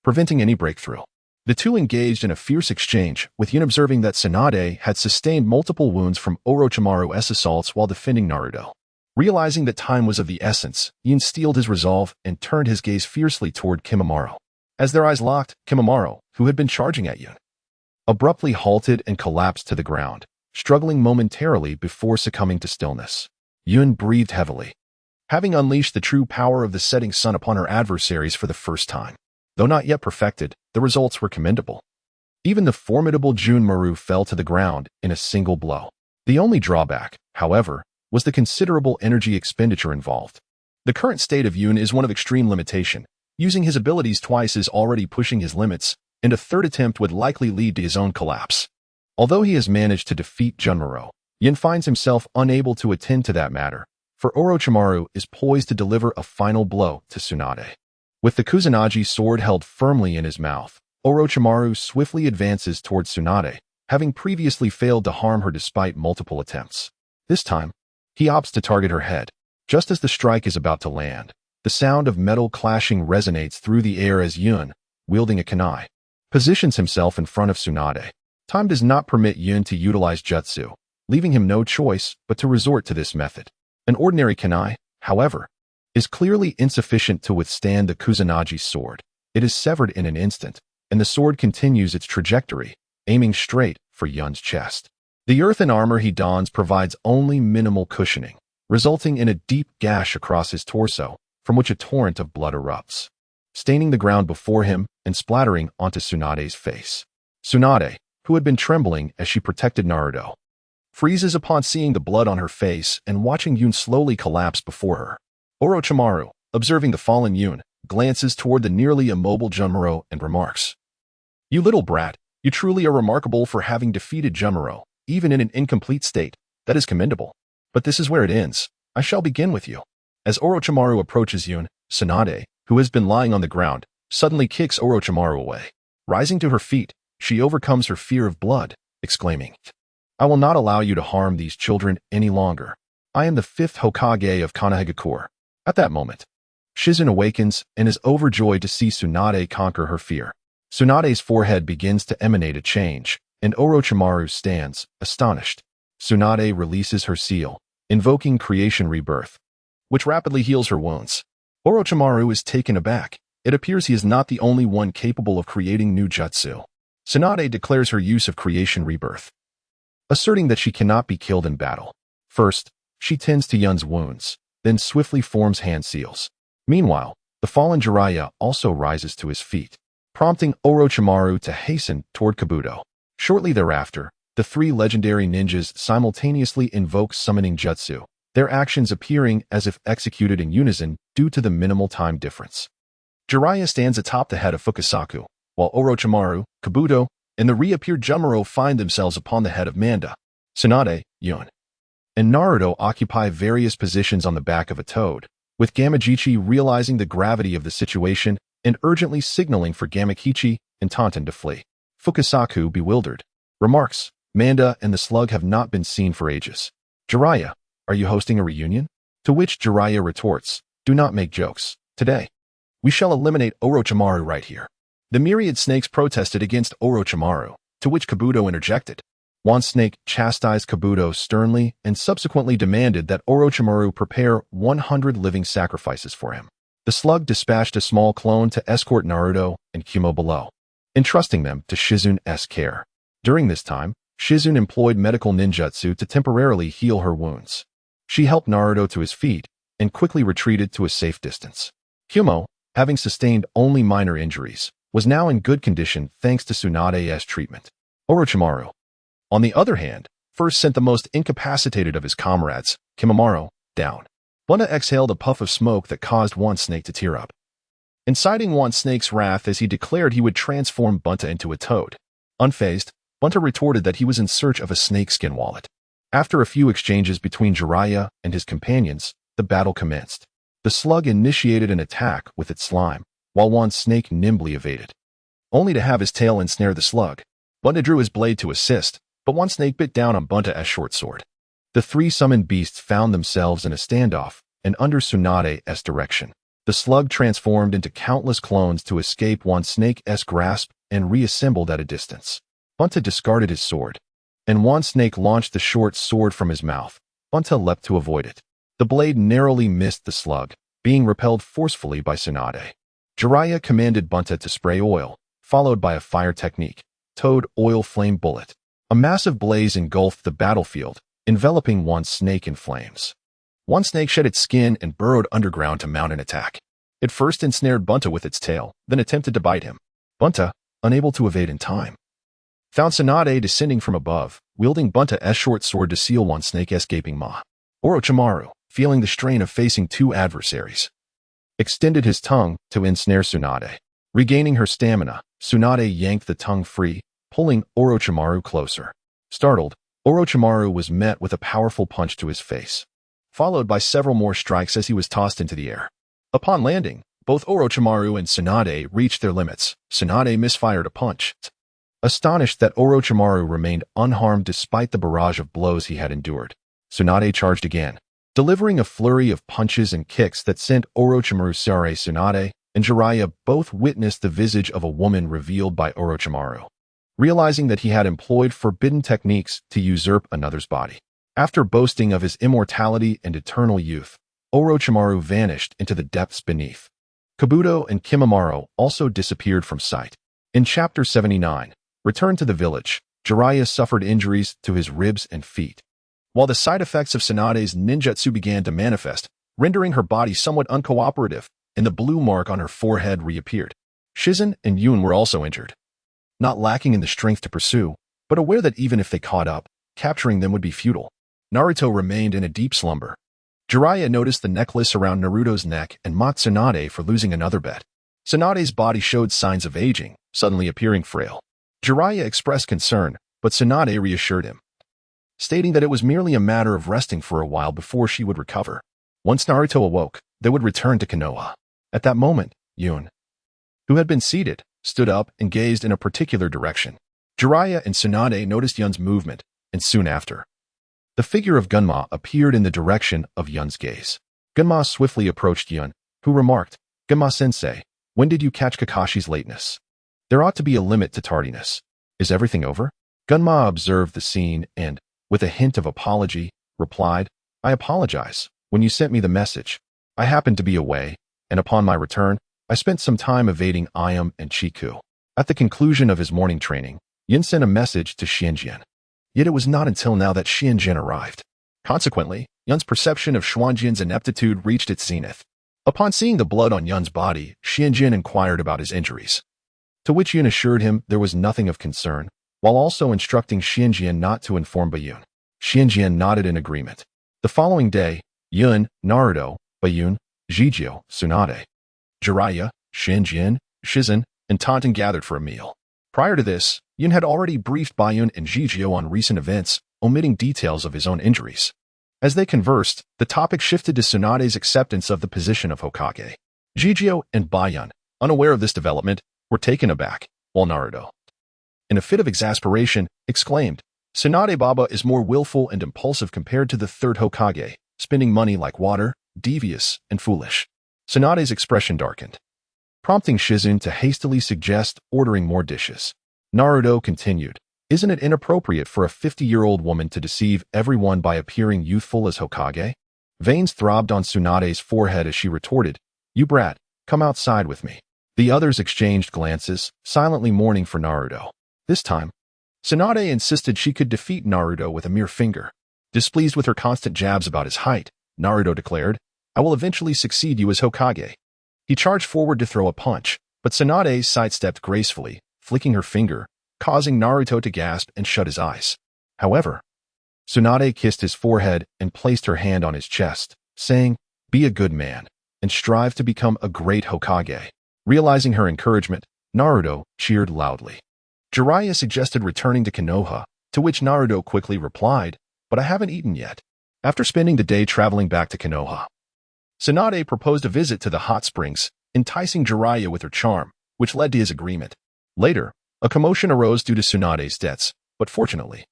preventing any breakthrough. The two engaged in a fierce exchange, with Yun observing that Tsunade had sustained multiple wounds from Orochimaru's assaults while defending Naruto. Realizing that time was of the essence, Yun steeled his resolve and turned his gaze fiercely toward Kimimaro. As their eyes locked, Kimimaro, who had been charging at Yun, abruptly halted and collapsed to the ground, struggling momentarily before succumbing to stillness. Yun breathed heavily, having unleashed the true power of the setting sun upon her adversaries for the first time. Though not yet perfected, the results were commendable. Even the formidable Junmaru fell to the ground in a single blow. The only drawback, however, was the considerable energy expenditure involved. The current state of Yun is one of extreme limitation. Using his abilities twice is already pushing his limits, and a third attempt would likely lead to his own collapse. Although he has managed to defeat Junmaru, Yun finds himself unable to attend to that matter, for Orochimaru is poised to deliver a final blow to Tsunade. With the Kusanagi sword held firmly in his mouth, Orochimaru swiftly advances towards Tsunade, having previously failed to harm her despite multiple attempts. This time, he opts to target her head. Just as the strike is about to land, the sound of metal clashing resonates through the air as Yun, wielding a kunai, positions himself in front of Tsunade. Time does not permit Yun to utilize jutsu, leaving him no choice but to resort to this method. An ordinary kunai, however, is clearly insufficient to withstand the Kuzenagi's sword. It is severed in an instant, and the sword continues its trajectory, aiming straight for Yun's chest. The earthen armor he dons provides only minimal cushioning, resulting in a deep gash across his torso, from which a torrent of blood erupts, staining the ground before him and splattering onto Tsunade's face. Tsunade, who had been trembling as she protected Naruto, freezes upon seeing the blood on her face and watching Yun slowly collapse before her. Orochimaru, observing the fallen Yun, glances toward the nearly immobile Junmaro and remarks, "You little brat, you truly are remarkable for having defeated Junmaro, even in an incomplete state. That is commendable. But this is where it ends. I shall begin with you." As Orochimaru approaches Yun, Tsunade, who has been lying on the ground, suddenly kicks Orochimaru away. Rising to her feet, she overcomes her fear of blood, exclaiming, "I will not allow you to harm these children any longer. I am the 5th Hokage of Konoha. At that moment, Shizune awakens and is overjoyed to see Tsunade conquer her fear. Tsunade's forehead begins to emanate a change, and Orochimaru stands, astonished. Tsunade releases her seal, invoking creation rebirth, which rapidly heals her wounds. Orochimaru is taken aback. It appears he is not the only one capable of creating new jutsu. Tsunade declares her use of creation rebirth, asserting that she cannot be killed in battle. First, she tends to Yun's wounds, then swiftly forms hand seals. Meanwhile, the fallen Jiraiya also rises to his feet, prompting Orochimaru to hasten toward Kabuto. Shortly thereafter, the 3 legendary ninjas simultaneously invoke summoning jutsu, their actions appearing as if executed in unison due to the minimal time difference. Jiraiya stands atop the head of Fukasaku, while Orochimaru, Kabuto, and the reappeared Junmaro find themselves upon the head of Manda. Tsunade, Yun, and Naruto occupy various positions on the back of a toad, with Gamagichi realizing the gravity of the situation and urgently signaling for Gamakichi and Taunton to flee. Fukasaku, bewildered, remarks, "Manda and the slug have not been seen for ages. Jiraiya, are you hosting a reunion?" To which Jiraiya retorts, "Do not make jokes. Today, we shall eliminate Orochimaru right here." The myriad snakes protested against Orochimaru, to which Kabuto interjected. One snake chastised Kabuto sternly and subsequently demanded that Orochimaru prepare 100 living sacrifices for him. The slug dispatched a small clone to escort Naruto and Kumo below, entrusting them to Shizune's care. During this time, Shizune employed medical ninjutsu to temporarily heal her wounds. She helped Naruto to his feet and quickly retreated to a safe distance. Kumo, having sustained only minor injuries, was now in good condition thanks to Tsunade's treatment. Orochimaru, on the other hand, first sent the most incapacitated of his comrades, Kimimaro, down. Bunta exhaled a puff of smoke that caused one snake to tear up, inciting one snake's wrath as he declared he would transform Bunta into a toad. Unfazed, Bunta retorted that he was in search of a snakeskin wallet. After a few exchanges between Jiraiya and his companions, the battle commenced. The slug initiated an attack with its slime, while one snake nimbly evaded, only to have his tail ensnare the slug. Bunta drew his blade to assist, but one snake bit down on Bunta's short sword. The 3 summoned beasts found themselves in a standoff, and under Tsunade's direction, the slug transformed into countless clones to escape one snake's grasp and reassembled at a distance. Bunta discarded his sword, and one snake launched the short sword from his mouth. Bunta leapt to avoid it. The blade narrowly missed the slug, being repelled forcefully by Tsunade. Jiraiya commanded Bunta to spray oil, followed by a fire technique, Toad Oil Flame Bullet. A massive blaze engulfed the battlefield, enveloping one snake in flames. One snake shed its skin and burrowed underground to mount an attack. It first ensnared Bunta with its tail, then attempted to bite him. Bunta, unable to evade in time, found Tsunade descending from above, wielding Bunta's short sword to seal one snake's gaping maw. Orochimaru, feeling the strain of facing 2 adversaries, extended his tongue to ensnare Tsunade. Regaining her stamina, Tsunade yanked the tongue free, pulling Orochimaru closer. Startled, Orochimaru was met with a powerful punch to his face, followed by several more strikes as he was tossed into the air. Upon landing, both Orochimaru and Tsunade reached their limits. Tsunade misfired a punch. Astonished that Orochimaru remained unharmed despite the barrage of blows he had endured, Tsunade charged again, delivering a flurry of punches and kicks that sent Orochimaru. Tsunade and Jiraiya both witnessed the visage of a woman revealed by Orochimaru, realizing that he had employed forbidden techniques to usurp another's body. After boasting of his immortality and eternal youth, Orochimaru vanished into the depths beneath. Kabuto and Kimimaro also disappeared from sight. In Chapter 79, Return to the Village, Jiraiya suffered injuries to his ribs and feet. While the side effects of Tsunade's ninjutsu began to manifest, rendering her body somewhat uncooperative, and the blue mark on her forehead reappeared. Shizen and Yun were also injured. Not lacking in the strength to pursue, but aware that even if they caught up, capturing them would be futile, Naruto remained in a deep slumber. Jiraiya noticed the necklace around Naruto's neck and mocked Tsunade for losing another bet. Tsunade's body showed signs of aging, suddenly appearing frail. Jiraiya expressed concern, but Tsunade reassured him, stating that it was merely a matter of resting for a while before she would recover. Once Naruto awoke, they would return to Konoha. At that moment, Yun, who had been seated, stood up and gazed in a particular direction. Jiraiya and Tsunade noticed Yun's movement, and soon after, the figure of Gunma appeared in the direction of Yun's gaze. Gunma swiftly approached Yun, who remarked, "Gunma-sensei, when did you catch Kakashi's lateness? There ought to be a limit to tardiness. Is everything over?" Gunma observed the scene and, with a hint of apology, replied, "I apologize. When you sent me the message, I happened to be away, and upon my return, I spent some time evading Ayam and Chiku." At the conclusion of his morning training, Yun sent a message to Xianjian. Yet it was not until now that Xianjian arrived. Consequently, Yun's perception of Xuanjian's ineptitude reached its zenith. Upon seeing the blood on Yun's body, Xianjian inquired about his injuries, to which Yun assured him there was nothing of concern, while also instructing Xianjian not to inform Bayun. Xianjian nodded in agreement. The following day, Yun, Naruto, Bayun, Jijio, Tsunade, Jiraiya, Xianjian, Shizen, and Taunton gathered for a meal. Prior to this, Yun had already briefed Bayun and Jijio on recent events, omitting details of his own injuries. As they conversed, the topic shifted to Tsunade's acceptance of the position of Hokage. Jijio and Bayun, unaware of this development, were taken aback, while Naruto, in a fit of exasperation, exclaimed, "Tsunade Baba is more willful and impulsive compared to the third Hokage, spending money like water, devious, and foolish." Tsunade's expression darkened, prompting Shizen to hastily suggest ordering more dishes. Naruto continued, "Isn't it inappropriate for a 50-year-old woman to deceive everyone by appearing youthful as Hokage?" Veins throbbed on Tsunade's forehead as she retorted, "You brat, come outside with me." The others exchanged glances, silently mourning for Naruto. This time, Tsunade insisted she could defeat Naruto with a mere finger. Displeased with her constant jabs about his height, Naruto declared, "I will eventually succeed you as Hokage." He charged forward to throw a punch, but Tsunade sidestepped gracefully, flicking her finger, causing Naruto to gasp and shut his eyes. However, Tsunade kissed his forehead and placed her hand on his chest, saying, "Be a good man, and strive to become a great Hokage." Realizing her encouragement, Naruto cheered loudly. Jiraiya suggested returning to Konoha, to which Naruto quickly replied, "But I haven't eaten yet." After spending the day traveling back to Konoha, Tsunade proposed a visit to the hot springs, enticing Jiraiya with her charm, which led to his agreement. Later, a commotion arose due to Tsunade's debts, but fortunately,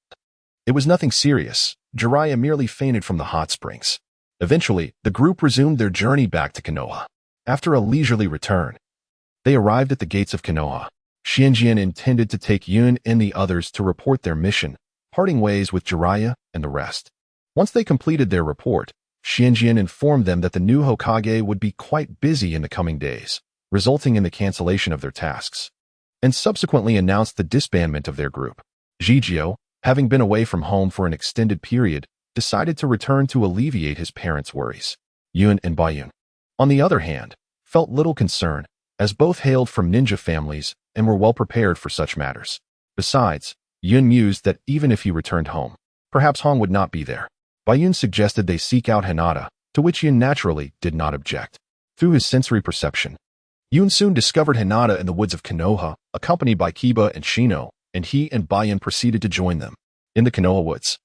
it was nothing serious. Jiraiya merely fainted from the hot springs. Eventually, the group resumed their journey back to Konoha. After a leisurely return, they arrived at the gates of Konoha. Xianjian intended to take Yun and the others to report their mission, parting ways with Jiraiya and the rest. Once they completed their report, Xianjian informed them that the new Hokage would be quite busy in the coming days, resulting in the cancellation of their tasks, and subsequently announced the disbandment of their group. Jijio, having been away from home for an extended period, decided to return to alleviate his parents' worries. Yun and Bayun, on the other hand, felt little concern, as both hailed from ninja families and were well prepared for such matters. Besides, Yun mused that even if he returned home, perhaps Hong would not be there. Bayun suggested they seek out Hinata, to which Yun naturally did not object. Through his sensory perception, Yun soon discovered Hinata in the woods of Konoha, accompanied by Kiba and Shino, and he and Bayun proceeded to join them. In the Konoha woods,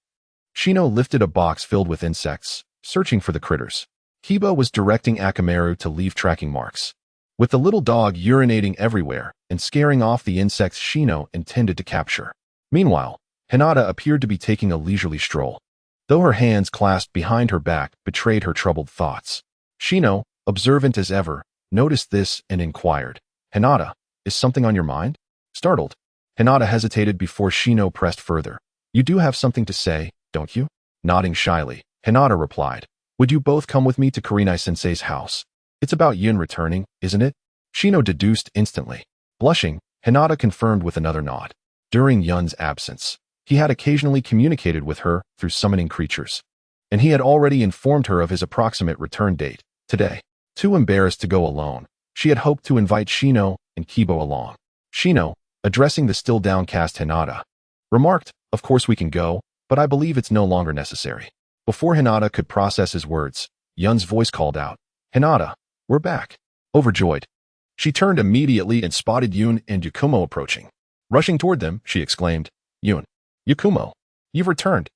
Shino lifted a box filled with insects, searching for the critters. Kiba was directing Akamaru to leave tracking marks, with the little dog urinating everywhere and scaring off the insects Shino intended to capture. Meanwhile, Hinata appeared to be taking a leisurely stroll, though her hands clasped behind her back betrayed her troubled thoughts. Shino, observant as ever, noticed this and inquired, "Hinata, is something on your mind?" Startled, Hinata hesitated before Shino pressed further. "You do have something to say, don't you?" Nodding shyly, Hinata replied, Would you both come with me to Kurenai-sensei's house? It's about Yun returning, isn't it? Shino deduced instantly. Blushing, Hinata confirmed with another nod. During Yun's absence, he had occasionally communicated with her through summoning creatures, and he had already informed her of his approximate return date, today. Too embarrassed to go alone, she had hoped to invite Shino and Kibo along. Shino, addressing the still downcast Hinata, remarked, "Of course we can go, but I believe it's no longer necessary." Before Hinata could process his words, Yun's voice called out, "Hinata, we're back." Overjoyed, she turned immediately and spotted Yun and Yakumo approaching. Rushing toward them, she exclaimed, "Yun, Yakumo, you've returned."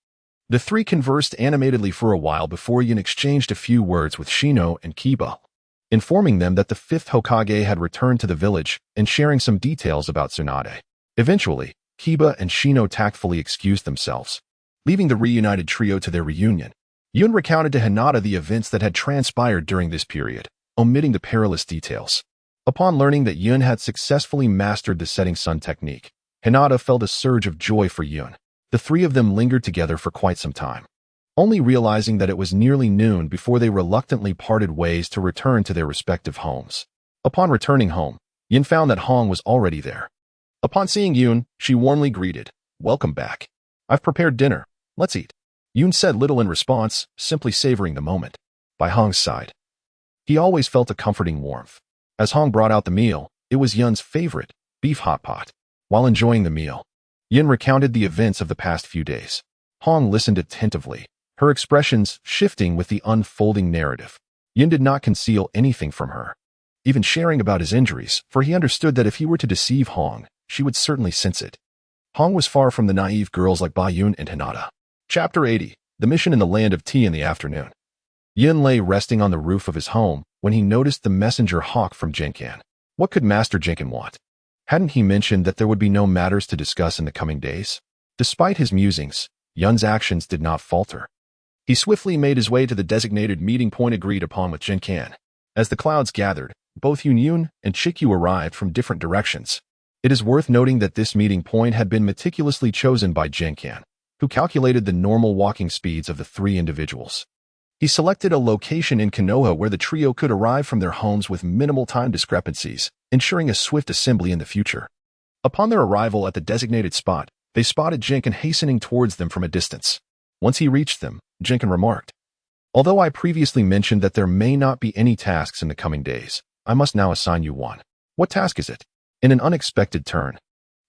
The three conversed animatedly for a while before Yun exchanged a few words with Shino and Kiba, informing them that the fifth Hokage had returned to the village and sharing some details about Tsunade. Eventually, Kiba and Shino tactfully excused themselves, leaving the reunited trio to their reunion. Yun recounted to Hinata the events that had transpired during this period, omitting the perilous details. Upon learning that Yun had successfully mastered the setting sun technique, Hinata felt a surge of joy for Yun. The three of them lingered together for quite some time, only realizing that it was nearly noon before they reluctantly parted ways to return to their respective homes. Upon returning home, Yun found that Hong was already there. Upon seeing Yun, she warmly greeted, "Welcome back. I've prepared dinner. Let's eat." Yun said little in response, simply savoring the moment. By Hong's side, he always felt a comforting warmth. As Hong brought out the meal, it was Yun's favorite, beef hot pot. While enjoying the meal, Yun recounted the events of the past few days. Hong listened attentively, her expressions shifting with the unfolding narrative. Yun did not conceal anything from her, even sharing about his injuries, for he understood that if he were to deceive Hong, she would certainly sense it. Hong was far from the naive girls like Ba Yun and Hinata. Chapter 80, The Mission in the Land of Tea in the Afternoon. Yun lay resting on the roof of his home when he noticed the messenger hawk from Jinkan. What could Master Jinkan want? Hadn't he mentioned that there would be no matters to discuss in the coming days? Despite his musings, Yun's actions did not falter. He swiftly made his way to the designated meeting point agreed upon with Jinkan. As the clouds gathered, both Yun and Chikyu arrived from different directions. It is worth noting that this meeting point had been meticulously chosen by Jinkan, who calculated the normal walking speeds of the three individuals. He selected a location in Konoha where the trio could arrive from their homes with minimal time discrepancies, ensuring a swift assembly in the future. Upon their arrival at the designated spot, they spotted Jinkan hastening towards them from a distance. Once he reached them, Jinkan remarked, "Although I previously mentioned that there may not be any tasks in the coming days, I must now assign you one. What task is it?" In an unexpected turn,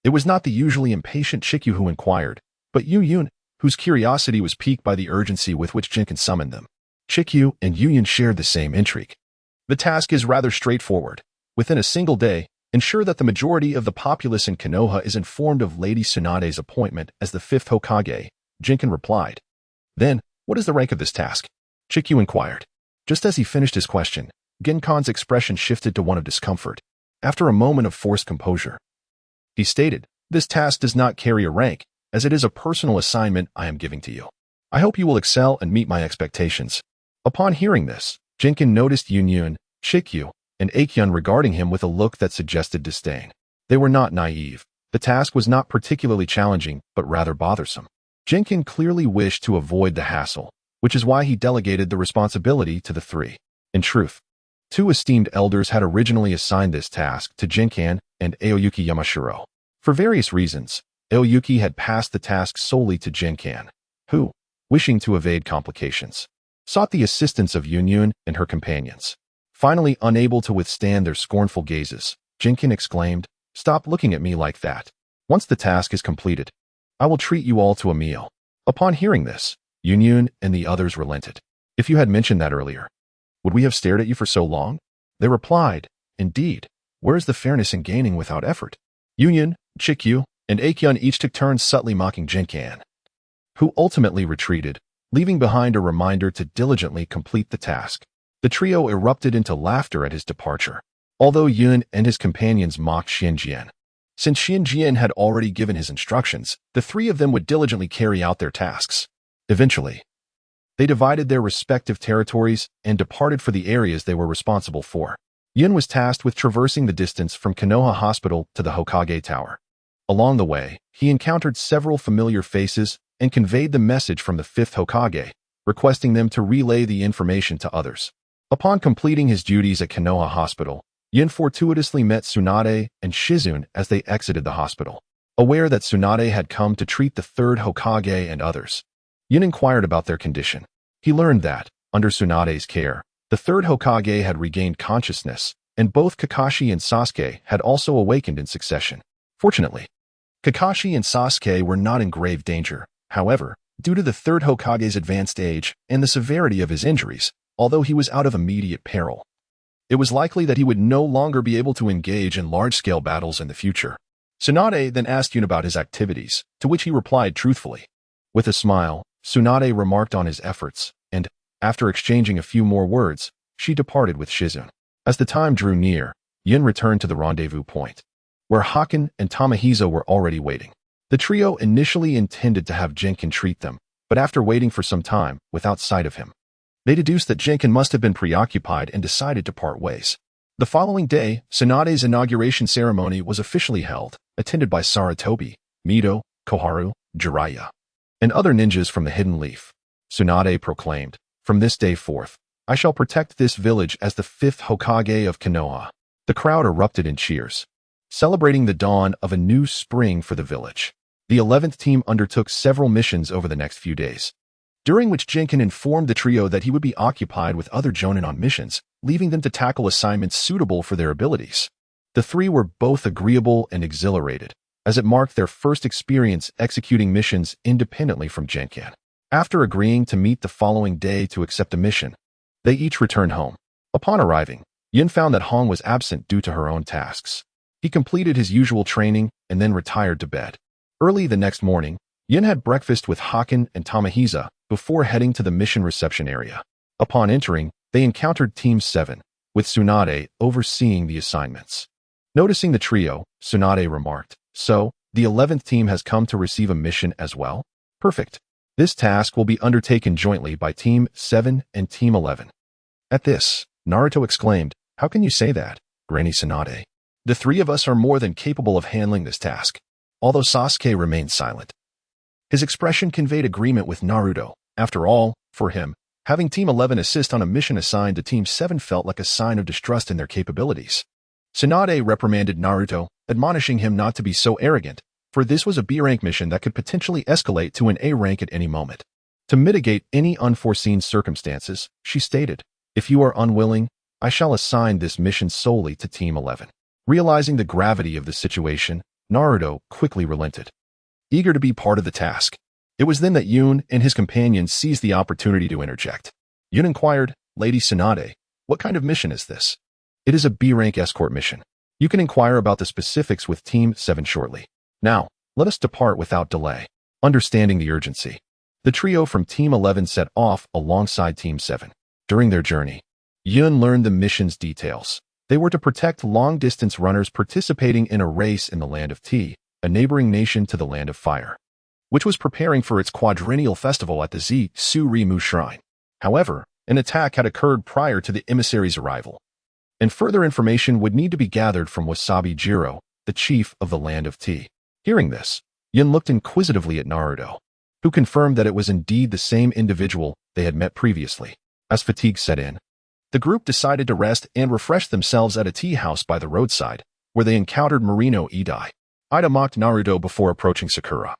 it was not the usually impatient Chikyu who inquired, but Yun, whose curiosity was piqued by the urgency with which Jinkan summoned them. Chikyu and Yun shared the same intrigue. The task is rather straightforward. Within a single day, ensure that the majority of the populace in Konoha is informed of Lady Tsunade's appointment as the fifth Hokage, Jinkan replied. Then, what is the rank of this task? Chikyu inquired. Just as he finished his question, Genkan's expression shifted to one of discomfort. After a moment of forced composure, he stated, "This task does not carry a rank, as it is a personal assignment I am giving to you. I hope you will excel and meet my expectations." Upon hearing this, Jinkan noticed Yun, Chikyu, and Akyun regarding him with a look that suggested disdain. They were not naive. The task was not particularly challenging, but rather bothersome. Jinkan clearly wished to avoid the hassle, which is why he delegated the responsibility to the three. In truth, two esteemed elders had originally assigned this task to Jinkan and Aoyuki Yamashiro. For various reasons, Aoyuki had passed the task solely to Jinkan, who, wishing to evade complications, sought the assistance of Yun and her companions. Finally, unable to withstand their scornful gazes, Jinkan exclaimed, "Stop looking at me like that. Once the task is completed, I will treat you all to a meal." Upon hearing this, Yun and the others relented. "If you had mentioned that earlier, would we have stared at you for so long?" They replied, "Indeed, where is the fairness in gaining without effort?" Yun, Chikyu, and Akyun each took turns subtly mocking Jinkan, who ultimately retreated, leaving behind a reminder to diligently complete the task. The trio erupted into laughter at his departure, although Yun and his companions mocked Xianjian. Since Xianjian had already given his instructions, the three of them would diligently carry out their tasks. Eventually, they divided their respective territories and departed for the areas they were responsible for. Yun was tasked with traversing the distance from Konoha Hospital to the Hokage Tower. Along the way, he encountered several familiar faces and conveyed the message from the fifth Hokage, requesting them to relay the information to others. Upon completing his duties at Konoha Hospital, Yin fortuitously met Tsunade and Shizune as they exited the hospital. Aware that Tsunade had come to treat the third Hokage and others, Yin inquired about their condition. He learned that, under Tsunade's care, the third Hokage had regained consciousness, and both Kakashi and Sasuke had also awakened in succession. Fortunately, Kakashi and Sasuke were not in grave danger. However, due to the third Hokage's advanced age and the severity of his injuries, although he was out of immediate peril, it was likely that he would no longer be able to engage in large-scale battles in the future. Tsunade then asked Yun about his activities, to which he replied truthfully. With a smile, Tsunade remarked on his efforts, and, after exchanging a few more words, she departed with Shizune. As the time drew near, Yin returned to the rendezvous point, where Haken and Tamahiza were already waiting. The trio initially intended to have Jinken treat them, but after waiting for some time, without sight of him, they deduced that Jinken must have been preoccupied and decided to part ways. The following day, Tsunade's inauguration ceremony was officially held, attended by Sarutobi, Mido, Koharu, Jiraiya, and other ninjas from the Hidden Leaf. Tsunade proclaimed, "From this day forth, I shall protect this village as the 5th Hokage of Konoha." The crowd erupted in cheers, celebrating the dawn of a new spring for the village. The 11th team undertook several missions over the next few days, during which Jinken informed the trio that he would be occupied with other jonin on missions, leaving them to tackle assignments suitable for their abilities. The three were both agreeable and exhilarated, as it marked their first experience executing missions independently from Jinken. After agreeing to meet the following day to accept a mission, they each returned home. Upon arriving, Yin found that Hong was absent due to her own tasks. He completed his usual training and then retired to bed. Early the next morning, Yin had breakfast with Haken and Tamahiza before heading to the mission reception area. Upon entering, they encountered Team 7, with Tsunade overseeing the assignments. Noticing the trio, Tsunade remarked, "So, the 11th team has come to receive a mission as well? Perfect. This task will be undertaken jointly by Team 7 and Team 11. At this, Naruto exclaimed, "How can you say that, Granny Tsunade? The three of us are more than capable of handling this task." Although Sasuke remained silent, his expression conveyed agreement with Naruto. After all, for him, having Team 11 assist on a mission assigned to Team 7 felt like a sign of distrust in their capabilities. Tsunade reprimanded Naruto, admonishing him not to be so arrogant, for this was a B-rank mission that could potentially escalate to an A rank at any moment. To mitigate any unforeseen circumstances, she stated, "If you are unwilling, I shall assign this mission solely to Team 11. Realizing the gravity of the situation, Naruto quickly relented, eager to be part of the task. It was then that Yun and his companions seized the opportunity to interject. Yun inquired, "Lady Tsunade, what kind of mission is this?" "It is a B-rank escort mission. You can inquire about the specifics with Team 7 shortly. Now, let us depart without delay." Understanding the urgency, the trio from Team 11 set off alongside Team 7. During their journey, Yun learned the mission's details. They were to protect long-distance runners participating in a race in the Land of Tea, a neighboring nation to the Land of Fire, which was preparing for its quadrennial festival at the Tsu-Ri-Mu Shrine. However, an attack had occurred prior to the emissary's arrival, and further information would need to be gathered from Wasabi Jiro, the chief of the Land of Tea. Hearing this, Yin looked inquisitively at Naruto, who confirmed that it was indeed the same individual they had met previously. As fatigue set in, the group decided to rest and refresh themselves at a tea house by the roadside, where they encountered Marino Idai. Ida mocked Naruto before approaching Sakura,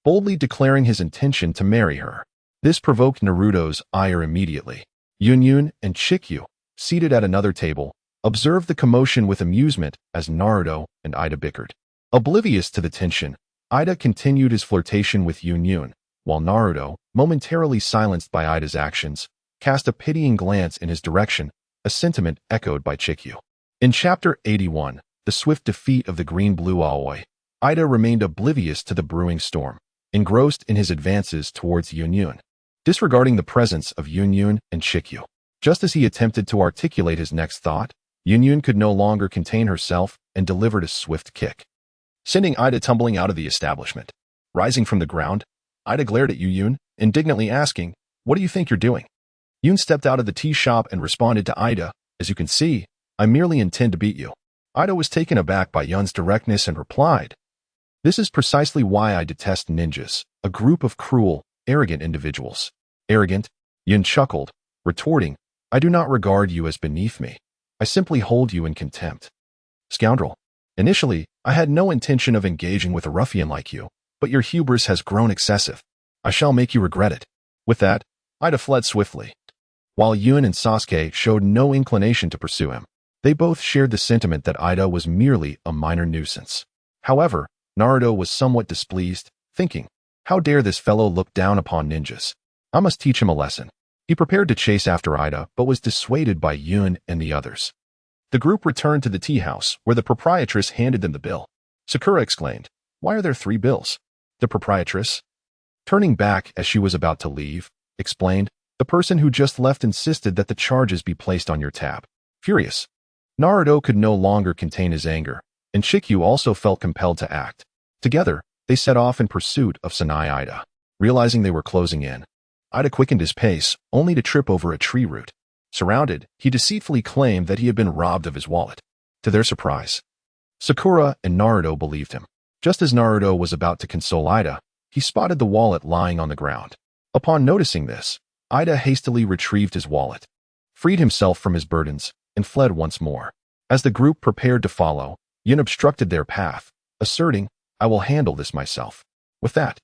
boldly declaring his intention to marry her. This provoked Naruto's ire immediately. Yun and Chikyu, seated at another table, observed the commotion with amusement as Naruto and Ida bickered. Oblivious to the tension, Ida continued his flirtation with Yun, while Naruto, momentarily silenced by Ida's actions, cast a pitying glance in his direction, a sentiment echoed by Chikyu. In Chapter 81, The Swift Defeat of the Green-Blue Aoi, Ida remained oblivious to the brewing storm, engrossed in his advances towards Yun, disregarding the presence of Yun and Chikyu. Just as he attempted to articulate his next thought, Yun could no longer contain herself and delivered a swift kick, sending Ida tumbling out of the establishment. Rising from the ground, Ida glared at Yun, indignantly asking, "What do you think you're doing?" Yun stepped out of the tea shop and responded to Ida, "As you can see, I merely intend to beat you." Ida was taken aback by Yun's directness and replied, "This is precisely why I detest ninjas, a group of cruel, arrogant individuals." Arrogant, Yun chuckled, retorting, I do not regard you as beneath me. I simply hold you in contempt. Scoundrel. Initially, I had no intention of engaging with a ruffian like you, but your hubris has grown excessive. I shall make you regret it. With that, Ida fled swiftly. While Yun and Sasuke showed no inclination to pursue him, they both shared the sentiment that Ida was merely a minor nuisance. However, Naruto was somewhat displeased, thinking, how dare this fellow look down upon ninjas? I must teach him a lesson. He prepared to chase after Ida, but was dissuaded by Yun and the others. The group returned to the tea house, where the proprietress handed them the bill. Sakura exclaimed, why are there 3 bills? The proprietress, turning back as she was about to leave, explained, the person who just left insisted that the charges be placed on your tab. Furious, Naruto could no longer contain his anger, and Shikyu also felt compelled to act. Together, they set off in pursuit of Sanai Ida. Realizing they were closing in, Ida quickened his pace, only to trip over a tree root. Surrounded, he deceitfully claimed that he had been robbed of his wallet. To their surprise, Sakura and Naruto believed him. Just as Naruto was about to console Ida, he spotted the wallet lying on the ground. Upon noticing this, Ida hastily retrieved his wallet, freed himself from his burdens, and fled once more. As the group prepared to follow, Yun obstructed their path, asserting, I will handle this myself. With that,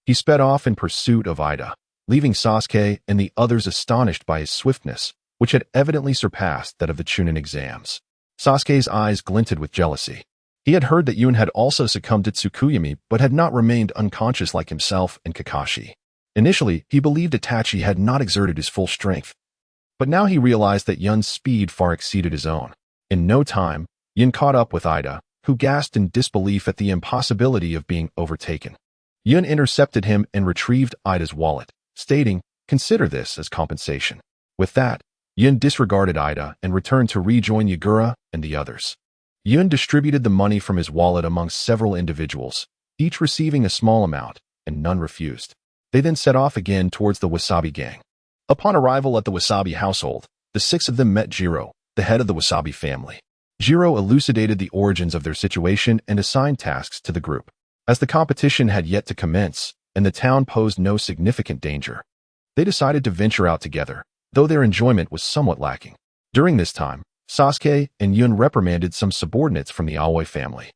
he sped off in pursuit of Ida, leaving Sasuke and the others astonished by his swiftness, which had evidently surpassed that of the Chunin exams. Sasuke's eyes glinted with jealousy. He had heard that Yun had also succumbed to Tsukuyomi but had not remained unconscious like himself and Kakashi. Initially, he believed Itachi had not exerted his full strength. But now he realized that Yun's speed far exceeded his own. In no time, Yun caught up with Ida, who gasped in disbelief at the impossibility of being overtaken. Yun intercepted him and retrieved Ida's wallet, stating, consider this as compensation. With that, Yun disregarded Ida and returned to rejoin Yagura and the others. Yun distributed the money from his wallet amongst several individuals, each receiving a small amount, and none refused. They then set off again towards the Wasabi gang. Upon arrival at the Wasabi household, the 6 of them met Jiro, the head of the Wasabi family. Jiro elucidated the origins of their situation and assigned tasks to the group. As the competition had yet to commence, and the town posed no significant danger, they decided to venture out together, though their enjoyment was somewhat lacking. During this time, Sasuke and Yun reprimanded some subordinates from the Aoi family.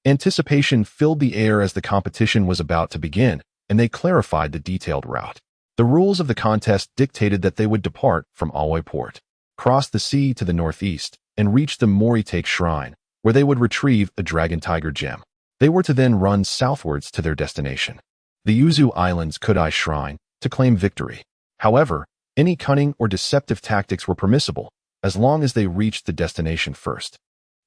Anticipation filled the air as the competition was about to begin, and they clarified the detailed route. The rules of the contest dictated that they would depart from Aoi Port, cross the sea to the northeast, and reach the Moritake Shrine, where they would retrieve a Dragon Tiger gem. They were to then run southwards to their destination, the Yuzu Islands Kudai Shrine, to claim victory. However, any cunning or deceptive tactics were permissible, as long as they reached the destination first.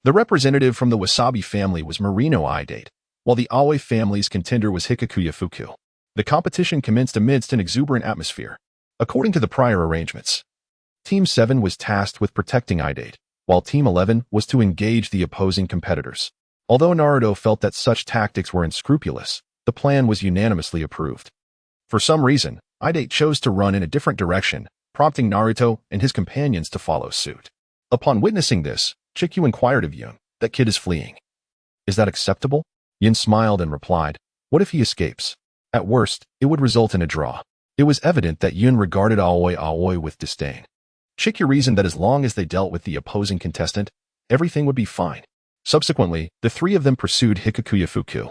The representative from the Wasabi family was Marino Idate, while the Aoi family's contender was Hikakuya Fuku. The competition commenced amidst an exuberant atmosphere. According to the prior arrangements, Team 7 was tasked with protecting Idate, while Team 11 was to engage the opposing competitors. Although Naruto felt that such tactics were unscrupulous, the plan was unanimously approved. For some reason, Idate chose to run in a different direction, prompting Naruto and his companions to follow suit. Upon witnessing this, Chikyu inquired of Yun, that kid is fleeing. Is that acceptable? Yun smiled and replied, what if he escapes? At worst, it would result in a draw. It was evident that Yun regarded Aoi with disdain. Chikyu reasoned that as long as they dealt with the opposing contestant, everything would be fine. Subsequently, the 3 of them pursued Hikakuya Fuku,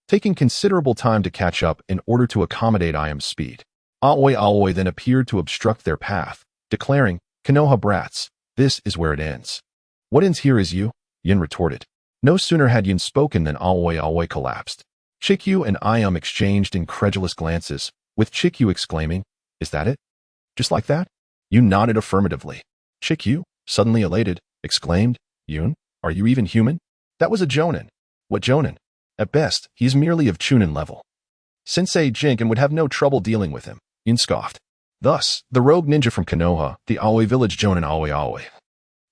taking considerable time to catch up in order to accommodate Iam's speed. Aoi then appeared to obstruct their path, declaring, Konoha brats, this is where it ends. What ends here is you, Yun retorted. No sooner had Yun spoken than Aoi collapsed. Chikyu and Iam exchanged incredulous glances, with Chikyu exclaiming, is that it? Just like that? Yun nodded affirmatively. Chikyu, suddenly elated, exclaimed, Yun, are you even human? That was a Jonin. What Jonin? At best, he is merely of Chunin level. Sensei Jinken would have no trouble dealing with him, Yun scoffed. Thus, the rogue ninja from Konoha, the Aoi village Jonin Aoi,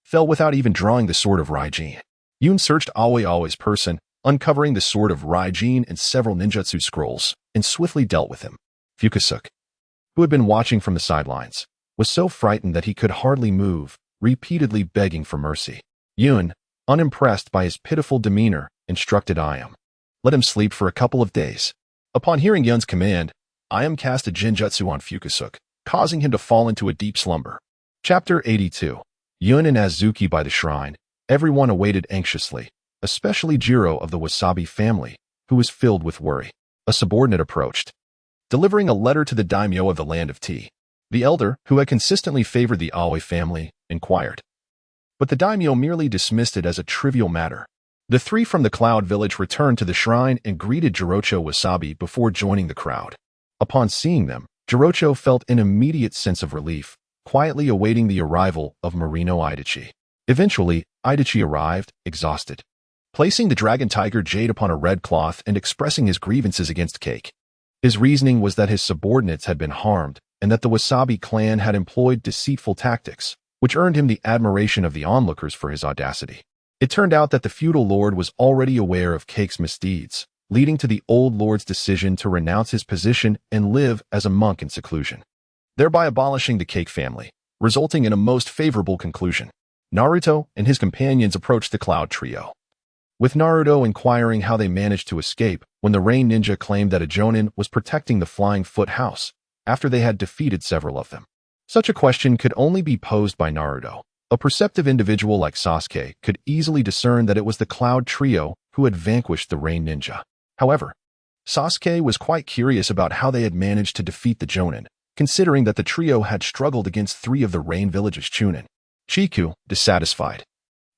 fell without even drawing the sword of Raijin. Yun searched Aoi's person, uncovering the sword of Raijin and several ninjutsu scrolls, and swiftly dealt with him. Fukakusuke, who had been watching from the sidelines, was so frightened that he could hardly move, repeatedly begging for mercy. Yun, unimpressed by his pitiful demeanor, instructed Iam. Let him sleep for a couple of days. Upon hearing Yun's command, Iam cast a Jinjutsu on Fukakusuke, causing him to fall into a deep slumber. Chapter 82. Yun and Azuki by the shrine. Everyone awaited anxiously, especially Jiro of the Wasabi family, who was filled with worry. A subordinate approached, delivering a letter to the daimyo of the land of tea. The elder, who had consistently favored the Aoi family, inquired. But the daimyo merely dismissed it as a trivial matter. The three from the Cloud Village returned to the shrine and greeted Jirocho Wasabi before joining the crowd. Upon seeing them, Jirocho felt an immediate sense of relief, quietly awaiting the arrival of Marino Idachi. Eventually, Idachi arrived, exhausted, placing the dragon tiger jade upon a red cloth and expressing his grievances against Cake. His reasoning was that his subordinates had been harmed and that the Wasabi clan had employed deceitful tactics, which earned him the admiration of the onlookers for his audacity. It turned out that the feudal lord was already aware of Cake's misdeeds, leading to the old lord's decision to renounce his position and live as a monk in seclusion, thereby abolishing the Cake family, resulting in a most favorable conclusion. Naruto and his companions approached the Cloud Trio, with Naruto inquiring how they managed to escape when the Rain Ninja claimed that a Jonin was protecting the Flying Foot House after they had defeated several of them. Such a question could only be posed by Naruto. A perceptive individual like Sasuke could easily discern that it was the Cloud Trio who had vanquished the Rain Ninja. However, Sasuke was quite curious about how they had managed to defeat the Jonin, considering that the trio had struggled against 3 of the Rain Village's Chunin. Chiku, dissatisfied,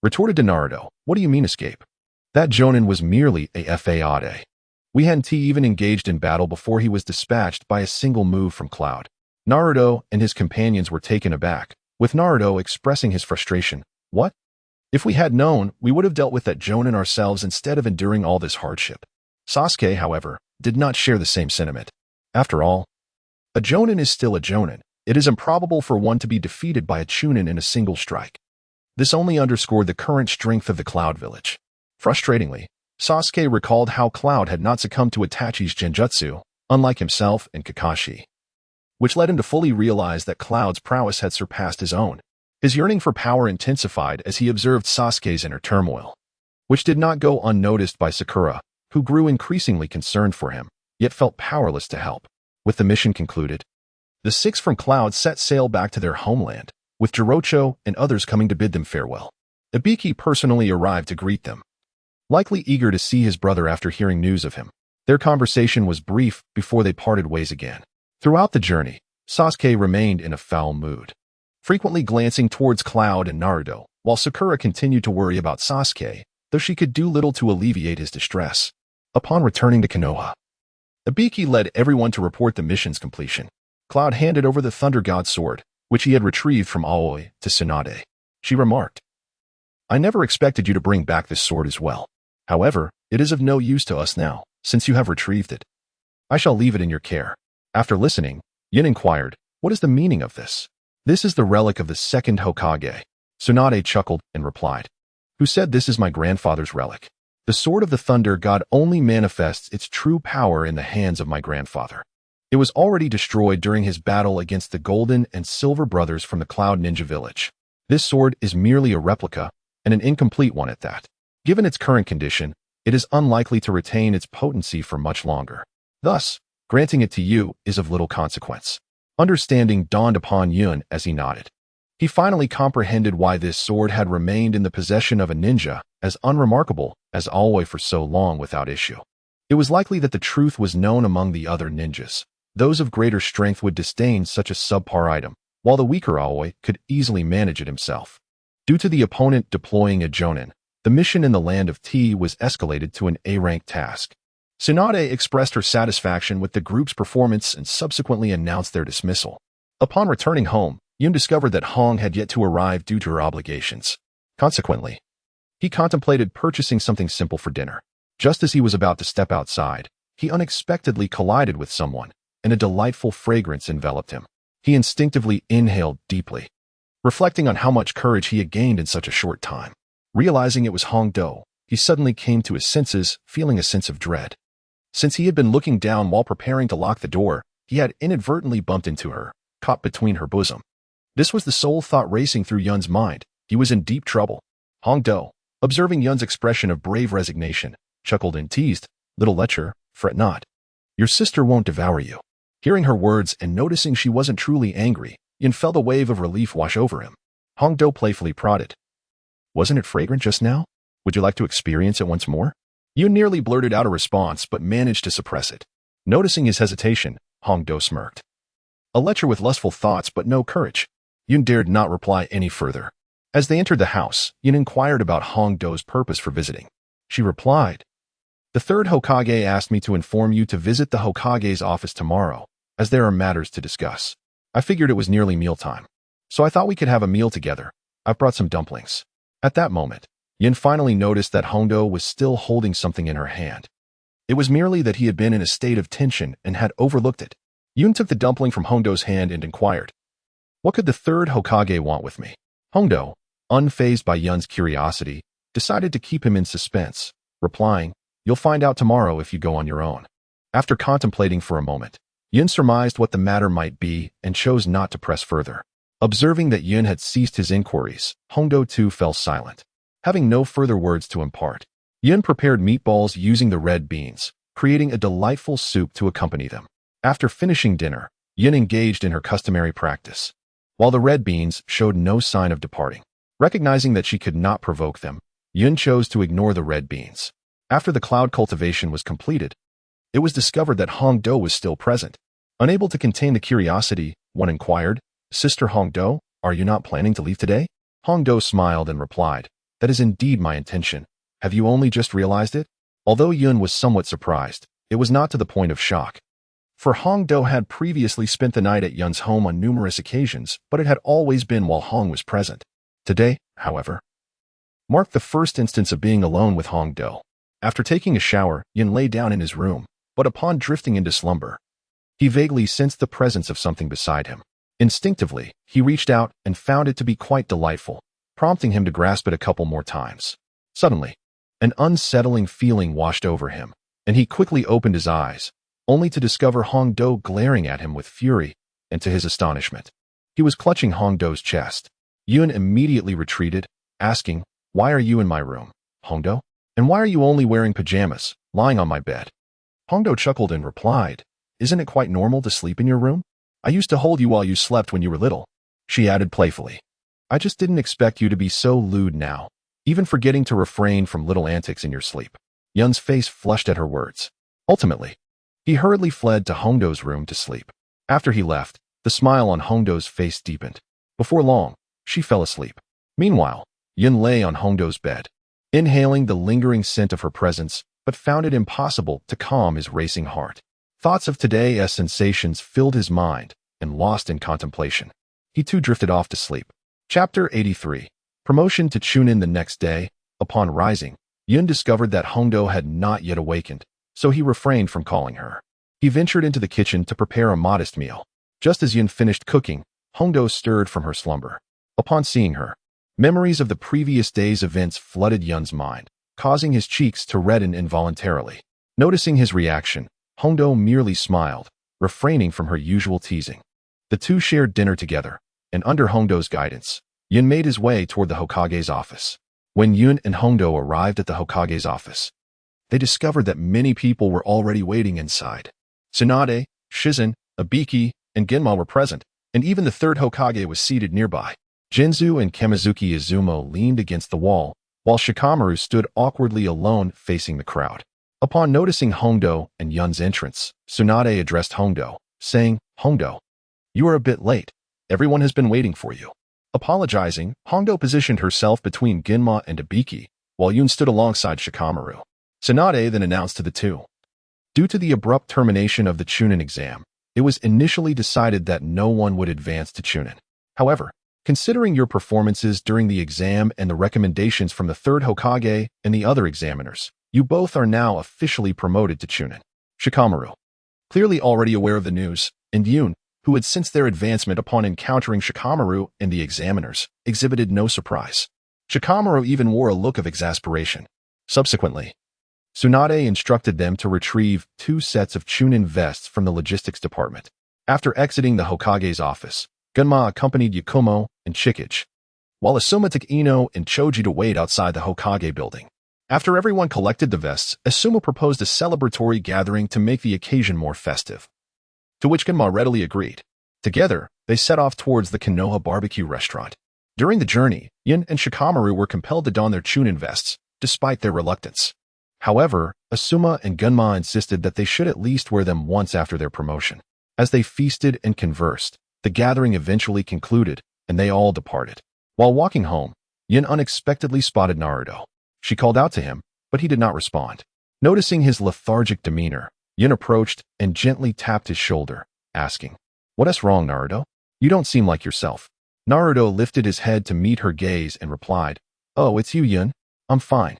retorted to Naruto, "What do you mean escape? That Jonin was merely a Fade. We hadn't even engaged in battle before he was dispatched by a single move from Cloud." Naruto and his companions were taken aback, with Naruto expressing his frustration. "What? If we had known, we would have dealt with that Jonin ourselves instead of enduring all this hardship." Sasuke, however, did not share the same sentiment. After all, a Jonin is still a Jonin. It is improbable for one to be defeated by a Chunin in a single strike. This only underscored the current strength of the Cloud Village. Frustratingly, Sasuke recalled how Cloud had not succumbed to Itachi's genjutsu, unlike himself and Kakashi, which led him to fully realize that Cloud's prowess had surpassed his own. His yearning for power intensified as he observed Sasuke's inner turmoil, which did not go unnoticed by Sakura, who grew increasingly concerned for him, yet felt powerless to help. With the mission concluded, the 6 from Cloud set sail back to their homeland, with Jirocho and others coming to bid them farewell. Ibiki personally arrived to greet them, likely eager to see his brother after hearing news of him. Their conversation was brief before they parted ways again. Throughout the journey, Sasuke remained in a foul mood, frequently glancing towards Cloud and Naruto, while Sakura continued to worry about Sasuke, though she could do little to alleviate his distress. Upon returning to Konoha, Ibiki led everyone to report the mission's completion. Cloud handed over the Thunder God's sword, which he had retrieved from Aoi, to Tsunade. She remarked, "I never expected you to bring back this sword as well. However, it is of no use to us now, since you have retrieved it. I shall leave it in your care." After listening, Yin inquired, "What is the meaning of this?" "This is the relic of the second Hokage." Tsunade chuckled and replied, "Who said this is my grandfather's relic? The sword of the Thunder God only manifests its true power in the hands of my grandfather. It was already destroyed during his battle against the Golden and Silver brothers from the Cloud Ninja Village. This sword is merely a replica, and an incomplete one at that. Given its current condition, it is unlikely to retain its potency for much longer. Thus, granting it to you is of little consequence." Understanding dawned upon Yun as he nodded. He finally comprehended why this sword had remained in the possession of a ninja as unremarkable as Aoi for so long without issue. It was likely that the truth was known among the other ninjas. Those of greater strength would disdain such a subpar item, while the weaker Aoi could easily manage it himself. Due to the opponent deploying a Jonin, the mission in the Land of Tea was escalated to an A-rank task. Tsunade expressed her satisfaction with the group's performance and subsequently announced their dismissal. Upon returning home, Yun discovered that Hong had yet to arrive due to her obligations. Consequently, he contemplated purchasing something simple for dinner. Just as he was about to step outside, he unexpectedly collided with someone, and a delightful fragrance enveloped him. He instinctively inhaled deeply, reflecting on how much courage he had gained in such a short time. Realizing it was Hong Do, he suddenly came to his senses, feeling a sense of dread. Since he had been looking down while preparing to lock the door, he had inadvertently bumped into her, caught between her bosom. This was the sole thought racing through Yun's mind. He was in deep trouble. Hong Do, observing Yun's expression of brave resignation, chuckled and teased, "Little lecher, fret not. Your sister won't devour you." Hearing her words and noticing she wasn't truly angry, Yun felt a wave of relief wash over him. Hongdo playfully prodded. Wasn't it fragrant just now? Would you like to experience it once more? Yun nearly blurted out a response but managed to suppress it. Noticing his hesitation, Hongdo smirked. A lecher with lustful thoughts but no courage. Yun dared not reply any further. As they entered the house, Yun inquired about Hongdo's purpose for visiting. She replied, "The third Hokage asked me to inform you to visit the Hokage's office tomorrow, as there are matters to discuss. I figured it was nearly mealtime, so I thought we could have a meal together. I've brought some dumplings." At that moment, Yun finally noticed that Hongdo was still holding something in her hand. It was merely that he had been in a state of tension and had overlooked it. Yun took the dumpling from Hongdo's hand and inquired, "What could the third Hokage want with me?" Hongdo, unfazed by Yun's curiosity, decided to keep him in suspense, replying, "You'll find out tomorrow if you go on your own." After contemplating for a moment, Yun surmised what the matter might be and chose not to press further. Observing that Yun had ceased his inquiries, Hongdo too fell silent. Having no further words to impart, Yun prepared meatballs using the red beans, creating a delightful soup to accompany them. After finishing dinner, Yun engaged in her customary practice. While the red beans showed no sign of departing, recognizing that she could not provoke them, Yun chose to ignore the red beans. After the cloud cultivation was completed, it was discovered that Hongdo was still present. Unable to contain the curiosity, one inquired, "Sister Hongdo, are you not planning to leave today?" Hongdo smiled and replied, "That is indeed my intention. Have you only just realized it?" Although Yun was somewhat surprised, it was not to the point of shock. For Hongdo had previously spent the night at Yun's home on numerous occasions, but it had always been while Hong was present. Today, however, marked the first instance of being alone with Hongdo. After taking a shower, Yun lay down in his room, but upon drifting into slumber, he vaguely sensed the presence of something beside him. Instinctively, he reached out and found it to be quite delightful, prompting him to grasp it a couple more times. Suddenly, an unsettling feeling washed over him, and he quickly opened his eyes, only to discover Hongdo glaring at him with fury, and to his astonishment, he was clutching Hongdo's chest. Yun immediately retreated, asking, "Why are you in my room, Hongdo? And why are you only wearing pajamas, lying on my bed?" Hongdo chuckled and replied, "Isn't it quite normal to sleep in your room? I used to hold you while you slept when you were little." She added playfully, "I just didn't expect you to be so lewd now, even forgetting to refrain from little antics in your sleep." Yun's face flushed at her words. Ultimately, he hurriedly fled to Hongdo's room to sleep. After he left, the smile on Hongdo's face deepened. Before long, she fell asleep. Meanwhile, Yun lay on Hongdo's bed, inhaling the lingering scent of her presence, but found it impossible to calm his racing heart. Thoughts of today's sensations filled his mind, and lost in contemplation, he too drifted off to sleep. Chapter 83. Promotion to Chunin. The next day, upon rising, Yun discovered that Hongdo had not yet awakened, so he refrained from calling her. He ventured into the kitchen to prepare a modest meal. Just as Yun finished cooking, Hongdo stirred from her slumber. Upon seeing her, memories of the previous day's events flooded Yun's mind, causing his cheeks to redden involuntarily. Noticing his reaction, Hongdo merely smiled, refraining from her usual teasing. The two shared dinner together, and under Hongdo's guidance, Yun made his way toward the Hokage's office. When Yun and Hongdo arrived at the Hokage's office, they discovered that many people were already waiting inside. Tsunade, Shizen, Ibiki, and Genma were present, and even the third Hokage was seated nearby. Jinzu and Kamizuki Izumo leaned against the wall, while Shikamaru stood awkwardly alone facing the crowd. Upon noticing Hongdo and Yun's entrance, Tsunade addressed Hongdo, saying, "Hongdo, you are a bit late. Everyone has been waiting for you." Apologizing, Hongdo positioned herself between Genma and Ibiki, while Yun stood alongside Shikamaru. Tsunade then announced to the two, "Due to the abrupt termination of the Chunin exam, it was initially decided that no one would advance to Chunin. However, considering your performances during the exam and the recommendations from the third Hokage and the other examiners, you both are now officially promoted to Chunin." Shikamaru, clearly already aware of the news, and Yun, who had sensed their advancement upon encountering Shikamaru and the examiners, exhibited no surprise. Shikamaru even wore a look of exasperation. Subsequently, Tsunade instructed them to retrieve 2 sets of Chunin vests from the logistics department. After exiting the Hokage's office, Genma accompanied Yakumo and Chikage, while Asuma took Ino and Choji to wait outside the Hokage building. After everyone collected the vests, Asuma proposed a celebratory gathering to make the occasion more festive. to which Genma readily agreed. Together, they set off towards the Konoha barbecue restaurant. During the journey, Yin and Shikamaru were compelled to don their Chunin vests, despite their reluctance. However, Asuma and Genma insisted that they should at least wear them once after their promotion. As they feasted and conversed, the gathering eventually concluded, and they all departed. While walking home, Yin unexpectedly spotted Naruto. She called out to him, but he did not respond. Noticing his lethargic demeanor, Yin approached and gently tapped his shoulder, asking, "What's wrong, Naruto? You don't seem like yourself." Naruto lifted his head to meet her gaze and replied, "Oh, it's you, Yin. I'm fine."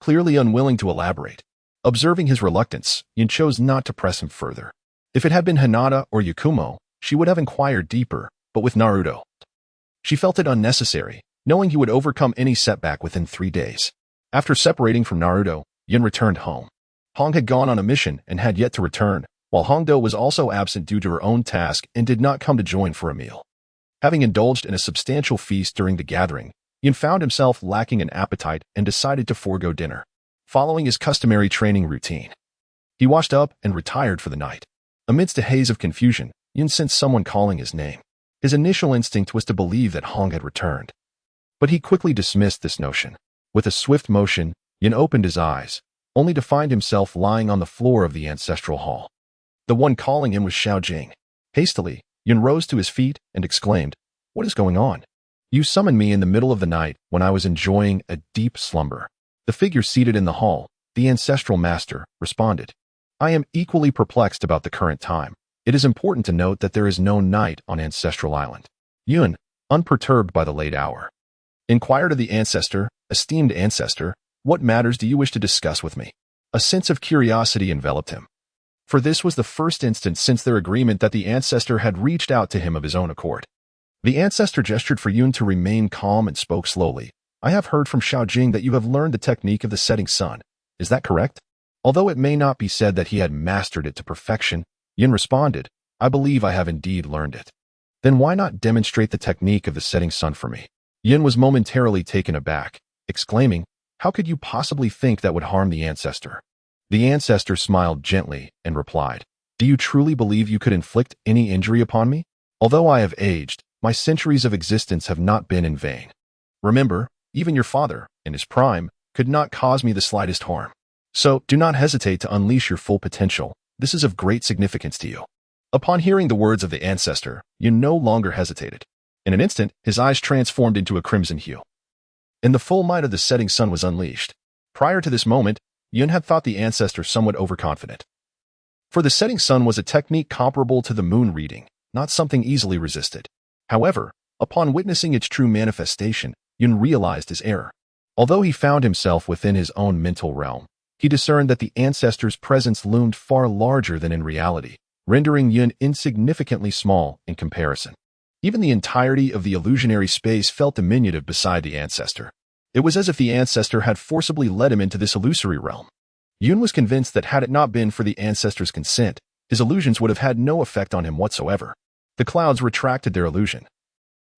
Clearly unwilling to elaborate. Observing his reluctance, Yin chose not to press him further. If it had been Hinata or Yakumo, she would have inquired deeper, but with Naruto, she felt it unnecessary, knowing he would overcome any setback within 3 days. After separating from Naruto, Yin returned home. Hong had gone on a mission and had yet to return, while Hongdo was also absent due to her own task and did not come to join for a meal. Having indulged in a substantial feast during the gathering, Yin found himself lacking an appetite and decided to forego dinner, following his customary training routine. He washed up and retired for the night. Amidst a haze of confusion, Yin sensed someone calling his name. His initial instinct was to believe that Hong had returned. But he quickly dismissed this notion. With a swift motion, Yin opened his eyes, only to find himself lying on the floor of the ancestral hall. The one calling him was Xiaojing. Hastily, Yin rose to his feet and exclaimed, "What is going on? You summoned me in the middle of the night when I was enjoying a deep slumber." The figure seated in the hall, the ancestral master, responded, "I am equally perplexed about the current time. It is important to note that there is no night on Ancestral Island." Yun, unperturbed by the late hour, inquired of the ancestor, "Esteemed ancestor, what matters do you wish to discuss with me?" A sense of curiosity enveloped him. For this was the first instance since their agreement that the ancestor had reached out to him of his own accord. The ancestor gestured for Yun to remain calm and spoke slowly. "I have heard from Xiaojing that you have learned the technique of the setting sun. Is that correct?" Although it may not be said that he had mastered it to perfection, Yin responded, "I believe I have indeed learned it." "Then why not demonstrate the technique of the setting sun for me?" Yin was momentarily taken aback, exclaiming, "How could you possibly think that would harm the ancestor?" The ancestor smiled gently and replied, "Do you truly believe you could inflict any injury upon me? Although I have aged, my centuries of existence have not been in vain. Remember, even your father, in his prime, could not cause me the slightest harm. So do not hesitate to unleash your full potential. This is of great significance to you." Upon hearing the words of the ancestor, Yin no longer hesitated. In an instant, his eyes transformed into a crimson hue, and the full might of the setting sun was unleashed. Prior to this moment, Yin had thought the ancestor somewhat overconfident. For the setting sun was a technique comparable to the moon reading, not something easily resisted. However, upon witnessing its true manifestation, Yin realized his error. Although he found himself within his own mental realm, he discerned that the ancestor's presence loomed far larger than in reality, rendering Yin insignificantly small in comparison. Even the entirety of the illusionary space felt diminutive beside the ancestor. It was as if the ancestor had forcibly led him into this illusory realm. Yun was convinced that had it not been for the ancestor's consent, his illusions would have had no effect on him whatsoever. The clouds retracted their illusion,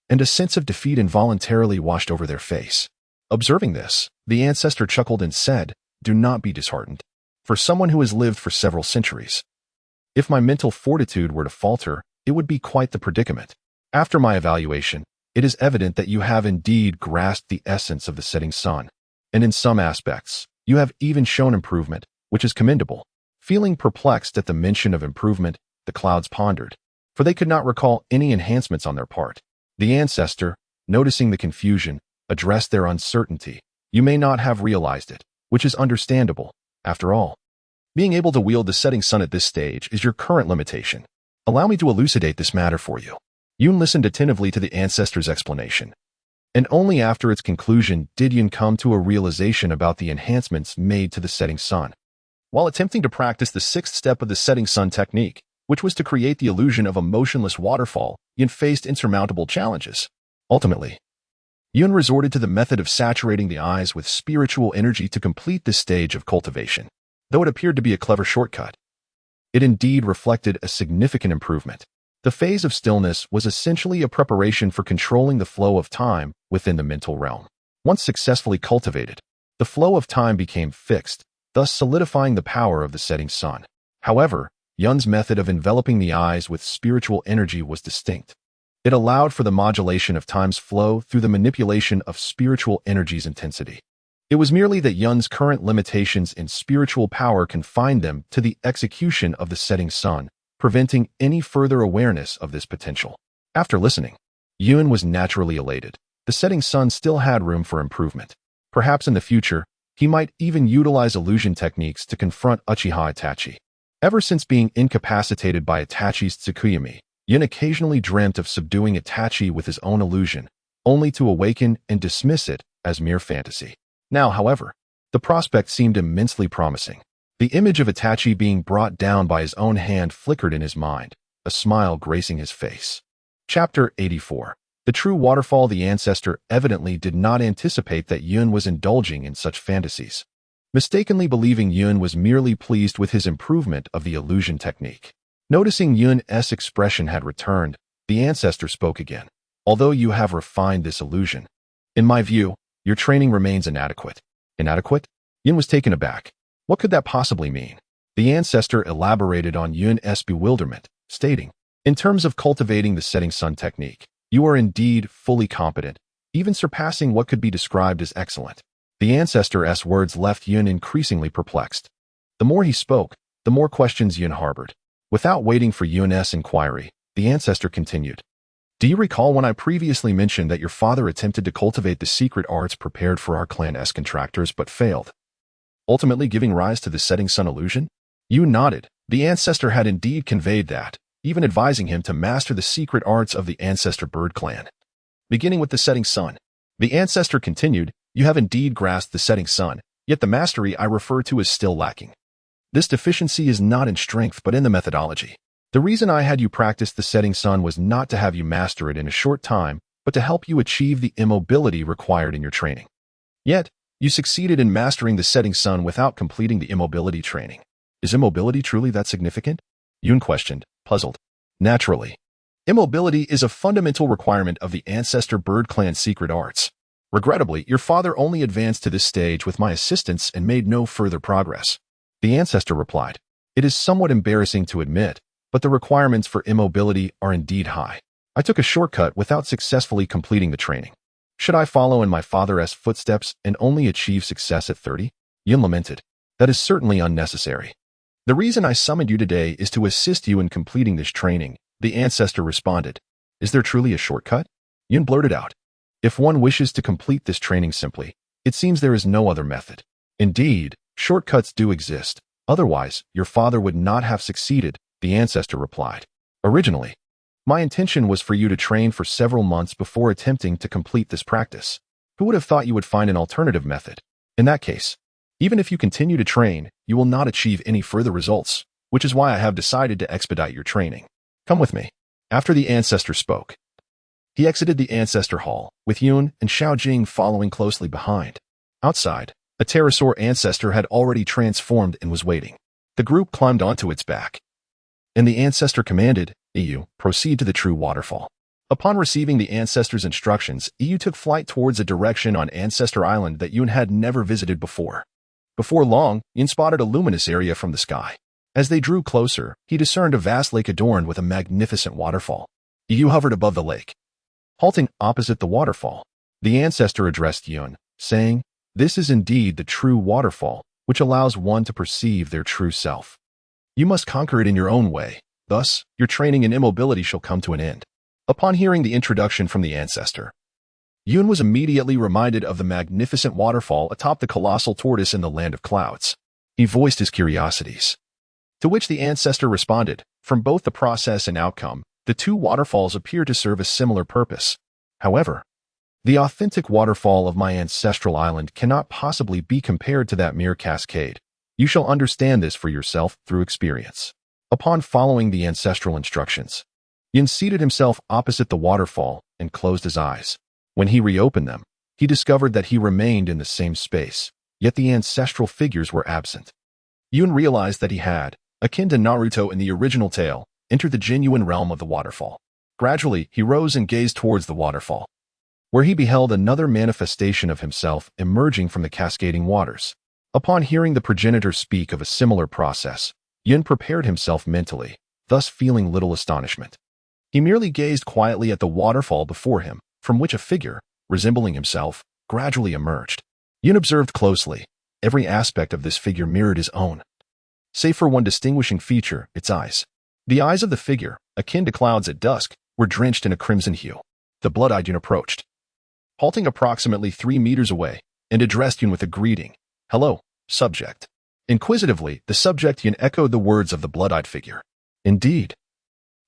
and a sense of defeat involuntarily washed over their face. Observing this, the ancestor chuckled and said, "Do not be disheartened. For someone who has lived for several centuries, if my mental fortitude were to falter, it would be quite the predicament. After my evaluation, it is evident that you have indeed grasped the essence of the setting sun, and in some aspects, you have even shown improvement, which is commendable." Feeling perplexed at the mention of improvement, the clouds pondered, for they could not recall any enhancements on their part. The ancestor, noticing the confusion, addressed their uncertainty. "You may not have realized it, which is understandable. After all, being able to wield the setting sun at this stage is your current limitation. Allow me to elucidate this matter for you." Yun listened attentively to the ancestor's explanation, and only after its conclusion did Yun come to a realization about the enhancements made to the setting sun. While attempting to practice the sixth step of the setting sun technique, which was to create the illusion of a motionless waterfall, Yun faced insurmountable challenges. Ultimately, Yun resorted to the method of saturating the eyes with spiritual energy to complete this stage of cultivation. Though it appeared to be a clever shortcut, it indeed reflected a significant improvement. The phase of stillness was essentially a preparation for controlling the flow of time within the mental realm. Once successfully cultivated, the flow of time became fixed, thus solidifying the power of the setting sun. However, Yun's method of enveloping the eyes with spiritual energy was distinct. It allowed for the modulation of time's flow through the manipulation of spiritual energy's intensity. It was merely that Yun's current limitations in spiritual power confined them to the execution of the setting sun, preventing any further awareness of this potential. After listening, Yun was naturally elated. The setting sun still had room for improvement. Perhaps in the future, he might even utilize illusion techniques to confront Uchiha Itachi. Ever since being incapacitated by Itachi's Tsukuyomi, Yun occasionally dreamt of subduing Itachi with his own illusion, only to awaken and dismiss it as mere fantasy. Now, however, the prospect seemed immensely promising. The image of Itachi being brought down by his own hand flickered in his mind, a smile gracing his face. Chapter 84. The true waterfall. The ancestor evidently did not anticipate that Yun was indulging in such fantasies, mistakenly believing Yun was merely pleased with his improvement of the illusion technique. Noticing Yun's expression had returned, the ancestor spoke again. Although you have refined this illusion, in my view, your training remains inadequate. Inadequate? Yun was taken aback. What could that possibly mean? The ancestor elaborated on Yun's bewilderment, stating, in terms of cultivating the setting sun technique, you are indeed fully competent, even surpassing what could be described as excellent. The ancestor's words left Yun increasingly perplexed. The more he spoke, the more questions Yun harbored. Without waiting for Yun's inquiry, the ancestor continued. Do you recall when I previously mentioned that your father attempted to cultivate the secret arts prepared for our clan's contractors but failed, ultimately giving rise to the setting sun illusion? Yun nodded. The ancestor had indeed conveyed that, even advising him to master the secret arts of the ancestor bird clan. Beginning with the setting sun, the ancestor continued, you have indeed grasped the setting sun, yet the mastery I refer to is still lacking. This deficiency is not in strength but in the methodology. The reason I had you practice the setting sun was not to have you master it in a short time, but to help you achieve the immobility required in your training. Yet, you succeeded in mastering the setting sun without completing the immobility training. Is immobility truly that significant? Yun questioned, puzzled. Naturally. Immobility is a fundamental requirement of the ancestor bird clan secret arts. Regrettably, your father only advanced to this stage with my assistance and made no further progress. The ancestor replied, it is somewhat embarrassing to admit, but the requirements for immobility are indeed high. I took a shortcut without successfully completing the training. Should I follow in my father's footsteps and only achieve success at 30? Yun lamented. That is certainly unnecessary. The reason I summoned you today is to assist you in completing this training, the ancestor responded. Is there truly a shortcut? Yun blurted out. If one wishes to complete this training simply, it seems there is no other method. Indeed, shortcuts do exist. Otherwise, your father would not have succeeded, the ancestor replied. Originally, my intention was for you to train for several months before attempting to complete this practice. Who would have thought you would find an alternative method? In that case, even if you continue to train, you will not achieve any further results, which is why I have decided to expedite your training. Come with me. After the ancestor spoke, he exited the ancestor hall, with Yun and Xiaojing following closely behind. Outside, a pterosaur ancestor had already transformed and was waiting. The group climbed onto its back, and the ancestor commanded, EU, proceed to the true waterfall. Upon receiving the ancestor's instructions, EU took flight towards a direction on Ancestor Island that Yun had never visited before. Before long, Yun spotted a luminous area from the sky. As they drew closer, he discerned a vast lake adorned with a magnificent waterfall. EU hovered above the lake. Halting opposite the waterfall, the ancestor addressed Yun, saying, this is indeed the true waterfall, which allows one to perceive their true self. You must conquer it in your own way. Thus, your training in immobility shall come to an end. Upon hearing the introduction from the ancestor, Yun was immediately reminded of the magnificent waterfall atop the colossal tortoise in the land of clouds. He voiced his curiosities, to which the ancestor responded, from both the process and outcome, the two waterfalls appear to serve a similar purpose. However, the authentic waterfall of my ancestral island cannot possibly be compared to that mere cascade. You shall understand this for yourself through experience. Upon following the ancestral instructions, Yun seated himself opposite the waterfall and closed his eyes. When he reopened them, he discovered that he remained in the same space, yet the ancestral figures were absent. Yun realized that he had, akin to Naruto in the original tale, entered the genuine realm of the waterfall. Gradually, he rose and gazed towards the waterfall, where he beheld another manifestation of himself emerging from the cascading waters. Upon hearing the progenitor speak of a similar process, Yun prepared himself mentally, thus feeling little astonishment. He merely gazed quietly at the waterfall before him, from which a figure, resembling himself, gradually emerged. Yun observed closely. Every aspect of this figure mirrored his own, save for one distinguishing feature, its eyes. The eyes of the figure, akin to clouds at dusk, were drenched in a crimson hue. The blood-eyed Yun approached, halting approximately 3 meters away, and addressed Yun with a greeting. "Hello, subject." Inquisitively, the subject Yun echoed the words of the blood-eyed figure. "Indeed."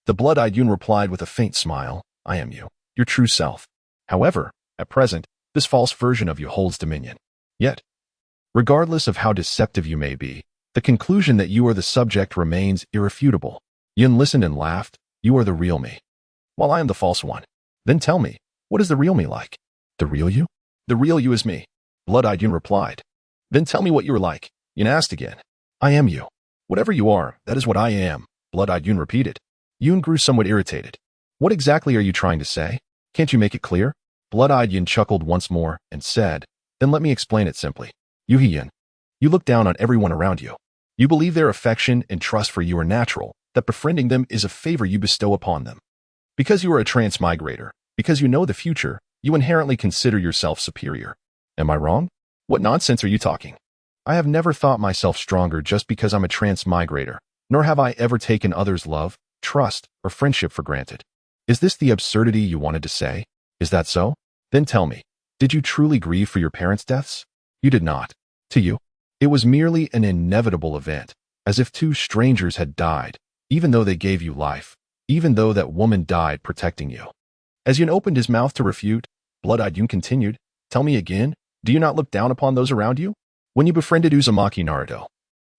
The blood-eyed Yun replied with a faint smile. "I am you, your true self. However, at present, this false version of you holds dominion. Yet, regardless of how deceptive you may be, the conclusion that you are the subject remains irrefutable." Yun listened and laughed. "You are the real me, while I am the false one. Then tell me, what is the real me like?" "The real you?" "The real you is me," blood-eyed Yun replied. "Then tell me what you are like." Yun asked again. "I am you. Whatever you are, that is what I am," blood-eyed Yun repeated. Yun grew somewhat irritated. "What exactly are you trying to say? Can't you make it clear?" Blood-eyed Yun chuckled once more and said, "Then let me explain it simply. Yuhi Yun, you look down on everyone around you. You believe their affection and trust for you are natural, that befriending them is a favor you bestow upon them. Because you are a transmigrator, because you know the future, you inherently consider yourself superior. Am I wrong? What nonsense are you talking? I have never thought myself stronger just because I'm a transmigrator, nor have I ever taken others' love, trust, or friendship for granted. Is this the absurdity you wanted to say? Is that so? Then tell me, did you truly grieve for your parents' deaths? You did not. To you, it was merely an inevitable event, as if two strangers had died, even though they gave you life, even though that woman died protecting you." As Yun opened his mouth to refute, blood-eyed Yun continued, "Tell me again, do you not look down upon those around you? When you befriended Uzumaki Naruto,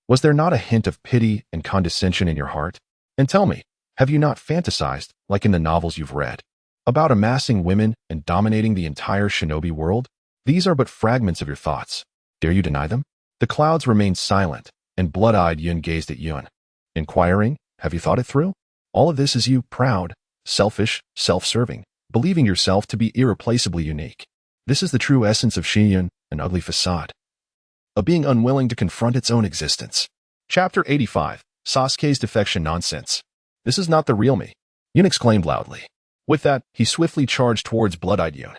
was there not a hint of pity and condescension in your heart? And tell me, have you not fantasized, like in the novels you've read, about amassing women and dominating the entire shinobi world? These are but fragments of your thoughts. Dare you deny them?" The clouds remained silent, and blood-eyed Yun gazed at Yun, inquiring, "Have you thought it through? All of this is you, proud, selfish, self-serving, believing yourself to be irreplaceably unique. This is the true essence of Shinyun, an ugly facade, a being unwilling to confront its own existence." Chapter 85, Sasuke's Defection Nonsense. "This is not the real me," Yun exclaimed loudly. With that, he swiftly charged towards blood-eyed Yun.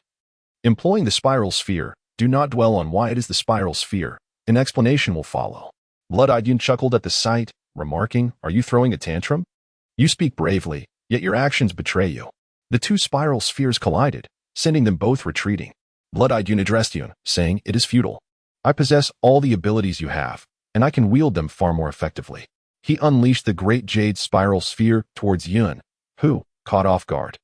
Employing the spiral sphere, do not dwell on why it is the spiral sphere. An explanation will follow. Blood-eyed Yun chuckled at the sight, remarking, "Are you throwing a tantrum? You speak bravely, yet your actions betray you." The two spiral spheres collided, sending them both retreating. Blood-eyed Yun addressed Yun, saying, "It is futile. I possess all the abilities you have, and I can wield them far more effectively." He unleashed the great jade spiral sphere towards Yun, who, caught off guard,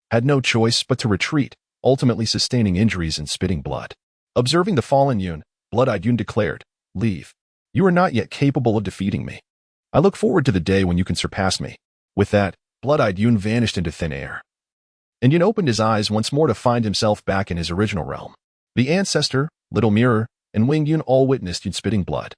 had no choice but to retreat, ultimately sustaining injuries and spitting blood. Observing the fallen Yun, blood-eyed Yun declared, "Leave. You are not yet capable of defeating me. I look forward to the day when you can surpass me." With that, blood-eyed Yun vanished into thin air. And Yun opened his eyes once more to find himself back in his original realm. The ancestor, Little Mirror, and Wing Yun all witnessed Yun spitting blood.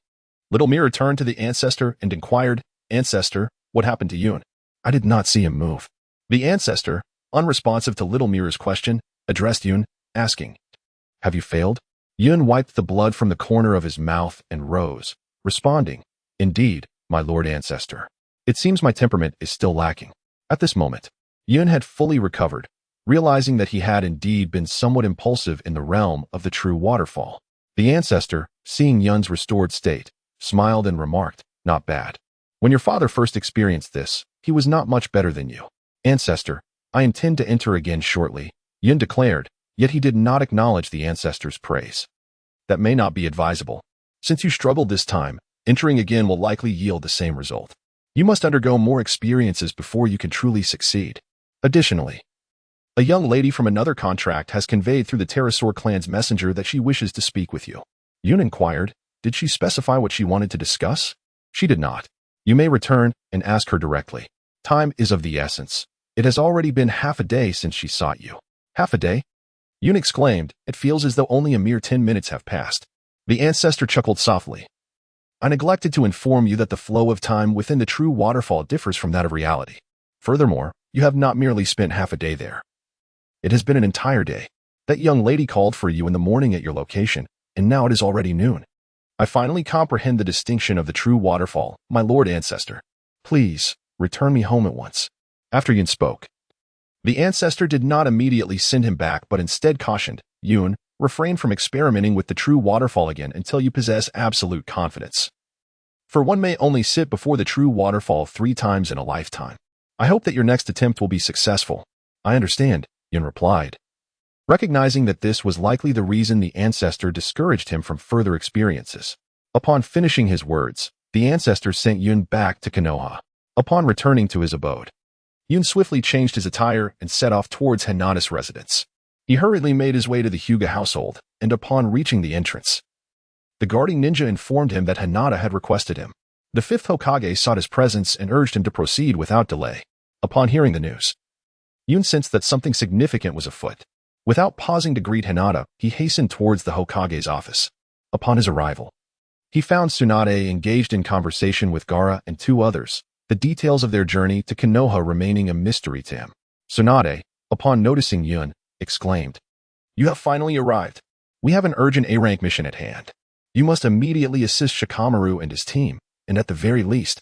Little Mirror turned to the ancestor and inquired, "Ancestor, what happened to Yun?" "I did not see him move." The ancestor, unresponsive to Little Mirror's question, addressed Yun, asking, "Have you failed?" Yun wiped the blood from the corner of his mouth and rose, responding, "Indeed, my lord ancestor. It seems my temperament is still lacking." At this moment, Yun had fully recovered, realizing that he had indeed been somewhat impulsive in the realm of the true waterfall. The ancestor, seeing Yun's restored state, smiled and remarked, "Not bad. When your father first experienced this, he was not much better than you." "Ancestor, I intend to enter again shortly," Yun declared, yet he did not acknowledge the ancestor's praise. "That may not be advisable. Since you struggled this time, entering again will likely yield the same result. You must undergo more experiences before you can truly succeed." Additionally, a young lady from another contract has conveyed through the Pterosaur clan's messenger that she wishes to speak with you. Yun inquired, "Did she specify what she wanted to discuss?" "She did not. You may return and ask her directly. Time is of the essence. It has already been half a day since she sought you." "Half a day?" Yun exclaimed, "It feels as though only a mere 10 minutes have passed." The ancestor chuckled softly. "I neglected to inform you that the flow of time within the true waterfall differs from that of reality. Furthermore, you have not merely spent half a day there. It has been an entire day. That young lady called for you in the morning at your location, and now it is already noon. I finally comprehend the distinction of the true waterfall, my lord ancestor. Please, return me home at once. After Yun spoke, the ancestor did not immediately send him back but instead cautioned, Yun, refrain from experimenting with the true waterfall again until you possess absolute confidence. For one may only sit before the true waterfall 3 times in a lifetime. I hope that your next attempt will be successful. I understand, Yun replied, recognizing that this was likely the reason the ancestor discouraged him from further experiences. Upon finishing his words, the ancestor sent Yun back to Konoha. Upon returning to his abode, Yun swiftly changed his attire and set off towards Hinata's residence. He hurriedly made his way to the Hyuga household, and upon reaching the entrance, the guarding ninja informed him that Hinata had requested him. The 5th Hokage sought his presence and urged him to proceed without delay. Upon hearing the news, Yun sensed that something significant was afoot. Without pausing to greet Hinata, he hastened towards the Hokage's office. Upon his arrival, he found Tsunade engaged in conversation with Gaara and 2 others, the details of their journey to Konoha remaining a mystery to him. Tsunade, upon noticing Yun, exclaimed, "You have finally arrived. We have an urgent A-rank mission at hand. You must immediately assist Shikamaru and his team, and at the very least,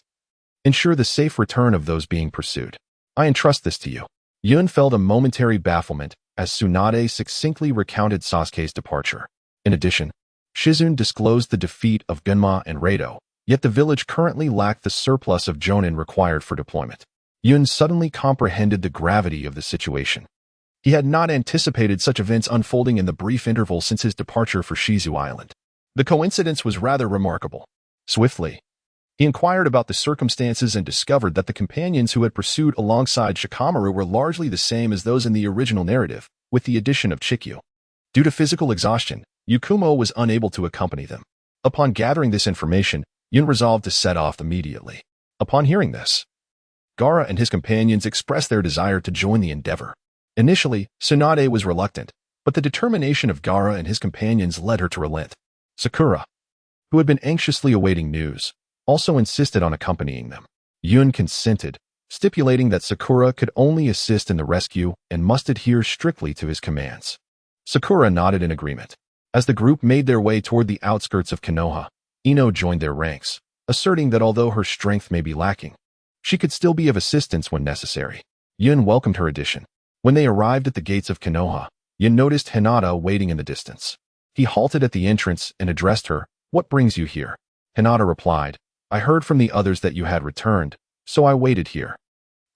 ensure the safe return of those being pursued. I entrust this to you." Yun felt a momentary bafflement as Tsunade succinctly recounted Sasuke's departure. In addition, Shizune disclosed the defeat of Gunma and Rado, yet the village currently lacked the surplus of jonin required for deployment. Yun suddenly comprehended the gravity of the situation. He had not anticipated such events unfolding in the brief interval since his departure for Shizu Island. The coincidence was rather remarkable. Swiftly, he inquired about the circumstances and discovered that the companions who had pursued alongside Shikamaru were largely the same as those in the original narrative, with the addition of Chikyu. Due to physical exhaustion, Yukumo was unable to accompany them. Upon gathering this information, Yun resolved to set off immediately. Upon hearing this, Gaara and his companions expressed their desire to join the endeavor. Initially, Tsunade was reluctant, but the determination of Gaara and his companions led her to relent. Sakura, who had been anxiously awaiting news, also insisted on accompanying them. Yun consented, stipulating that Sakura could only assist in the rescue and must adhere strictly to his commands. Sakura nodded in agreement. As the group made their way toward the outskirts of Konoha, Ino joined their ranks, asserting that although her strength may be lacking, she could still be of assistance when necessary. Yun welcomed her addition. When they arrived at the gates of Konoha, Yun noticed Hinata waiting in the distance. He halted at the entrance and addressed her, "What brings you here?" Hinata replied, "I heard from the others that you had returned, so I waited here.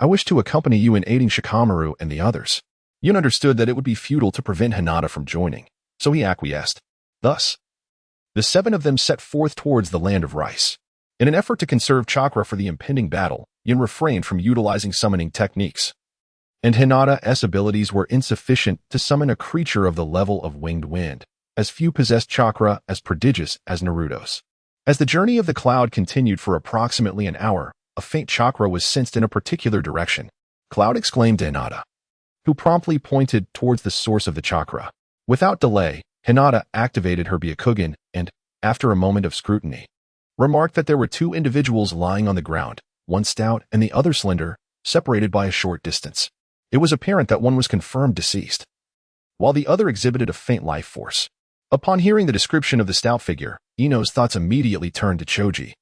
I wish to accompany you in aiding Shikamaru and the others." Yun understood that it would be futile to prevent Hinata from joining, so he acquiesced. Thus, the 7 of them set forth towards the land of rice. In an effort to conserve chakra for the impending battle, Yun refrained from utilizing summoning techniques, and Hinata's abilities were insufficient to summon a creature of the level of winged wind, as few possessed chakra as prodigious as Naruto's. As the journey of the cloud continued for approximately an hour, a faint chakra was sensed in a particular direction. "Cloud," exclaimed Hinata, who promptly pointed towards the source of the chakra. Without delay, Hinata activated her Byakugan and, after a moment of scrutiny, remarked that there were 2 individuals lying on the ground, one stout and the other slender, separated by a short distance. It was apparent that one was confirmed deceased, while the other exhibited a faint life force. Upon hearing the description of the stout figure, Ino's thoughts immediately turned to Choji,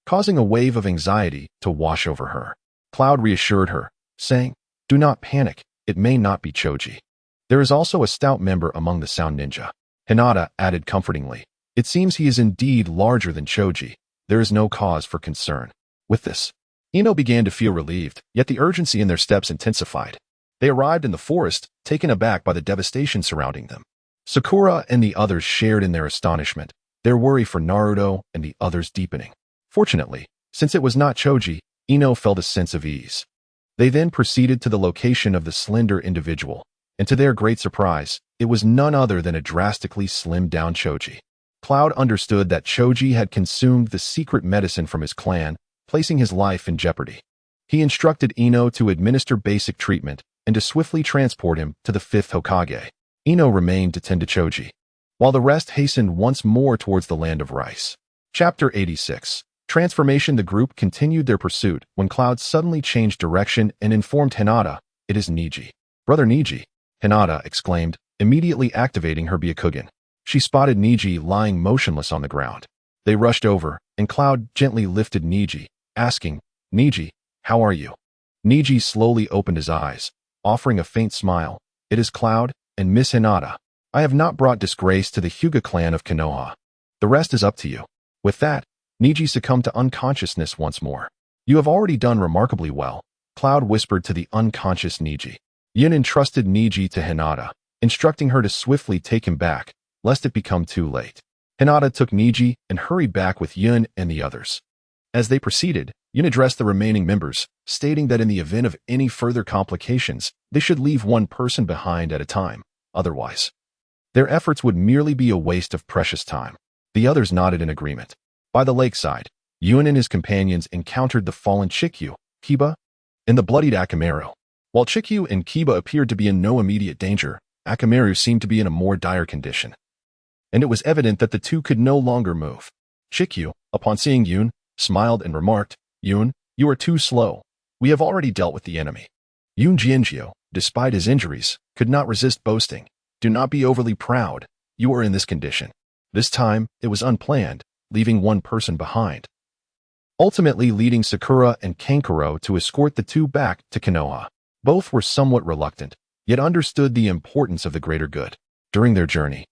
causing a wave of anxiety to wash over her. Cloud reassured her, saying, "Do not panic, it may not be Choji. There is also a stout member among the Sound Ninja." Hinata added comfortingly, "It seems he is indeed larger than Choji. There is no cause for concern." With this, Ino began to feel relieved, yet the urgency in their steps intensified. They arrived in the forest, taken aback by the devastation surrounding them. Sakura and the others shared in their astonishment, their worry for Naruto and the others deepening. Fortunately, since it was not Choji, Ino felt a sense of ease. They then proceeded to the location of the slender individual, and to their great surprise, it was none other than a drastically slimmed-down Choji. Cloud understood that Choji had consumed the secret medicine from his clan, placing his life in jeopardy. He instructed Ino to administer basic treatment and to swiftly transport him to the 5th Hokage. Ino remained to tend to Choji, while the rest hastened once more towards the land of rice. Chapter 86. Transformation. The group continued their pursuit when Cloud suddenly changed direction and informed Hinata, "It is Niji." "Brother Niji," Hinata exclaimed, immediately activating her Byakugan. She spotted Niji lying motionless on the ground. They rushed over, and Cloud gently lifted Niji, asking, "Niji, how are you?" Niji slowly opened his eyes, offering a faint smile. "It is Cloud and Miss Hinata. I have not brought disgrace to the Hyuga clan of Konoha. The rest is up to you." With that, Niji succumbed to unconsciousness once more. "You have already done remarkably well," Cloud whispered to the unconscious Niji. Yin entrusted Niji to Hinata, instructing her to swiftly take him back, lest it become too late. Hinata took Niji and hurried back with Yun and the others. As they proceeded, Yun addressed the remaining members, stating that in the event of any further complications, they should leave one person behind at a time. Otherwise, their efforts would merely be a waste of precious time. The others nodded in agreement. By the lakeside, Yun and his companions encountered the fallen Chikyu, Kiba, and the bloodied Akamaru. While Chikyu and Kiba appeared to be in no immediate danger, Akamaru seemed to be in a more dire condition, and it was evident that the two could no longer move. Chikyu, upon seeing Yun, smiled and remarked, "Yun, you are too slow. We have already dealt with the enemy." Yun Jianjiu, despite his injuries, could not resist boasting. "Do not be overly proud. You are in this condition. This time, it was unplanned, leaving one person behind." Ultimately leading Sakura and Kankuro to escort the two back to Konoha. Both were somewhat reluctant, yet understood the importance of the greater good. During their journey,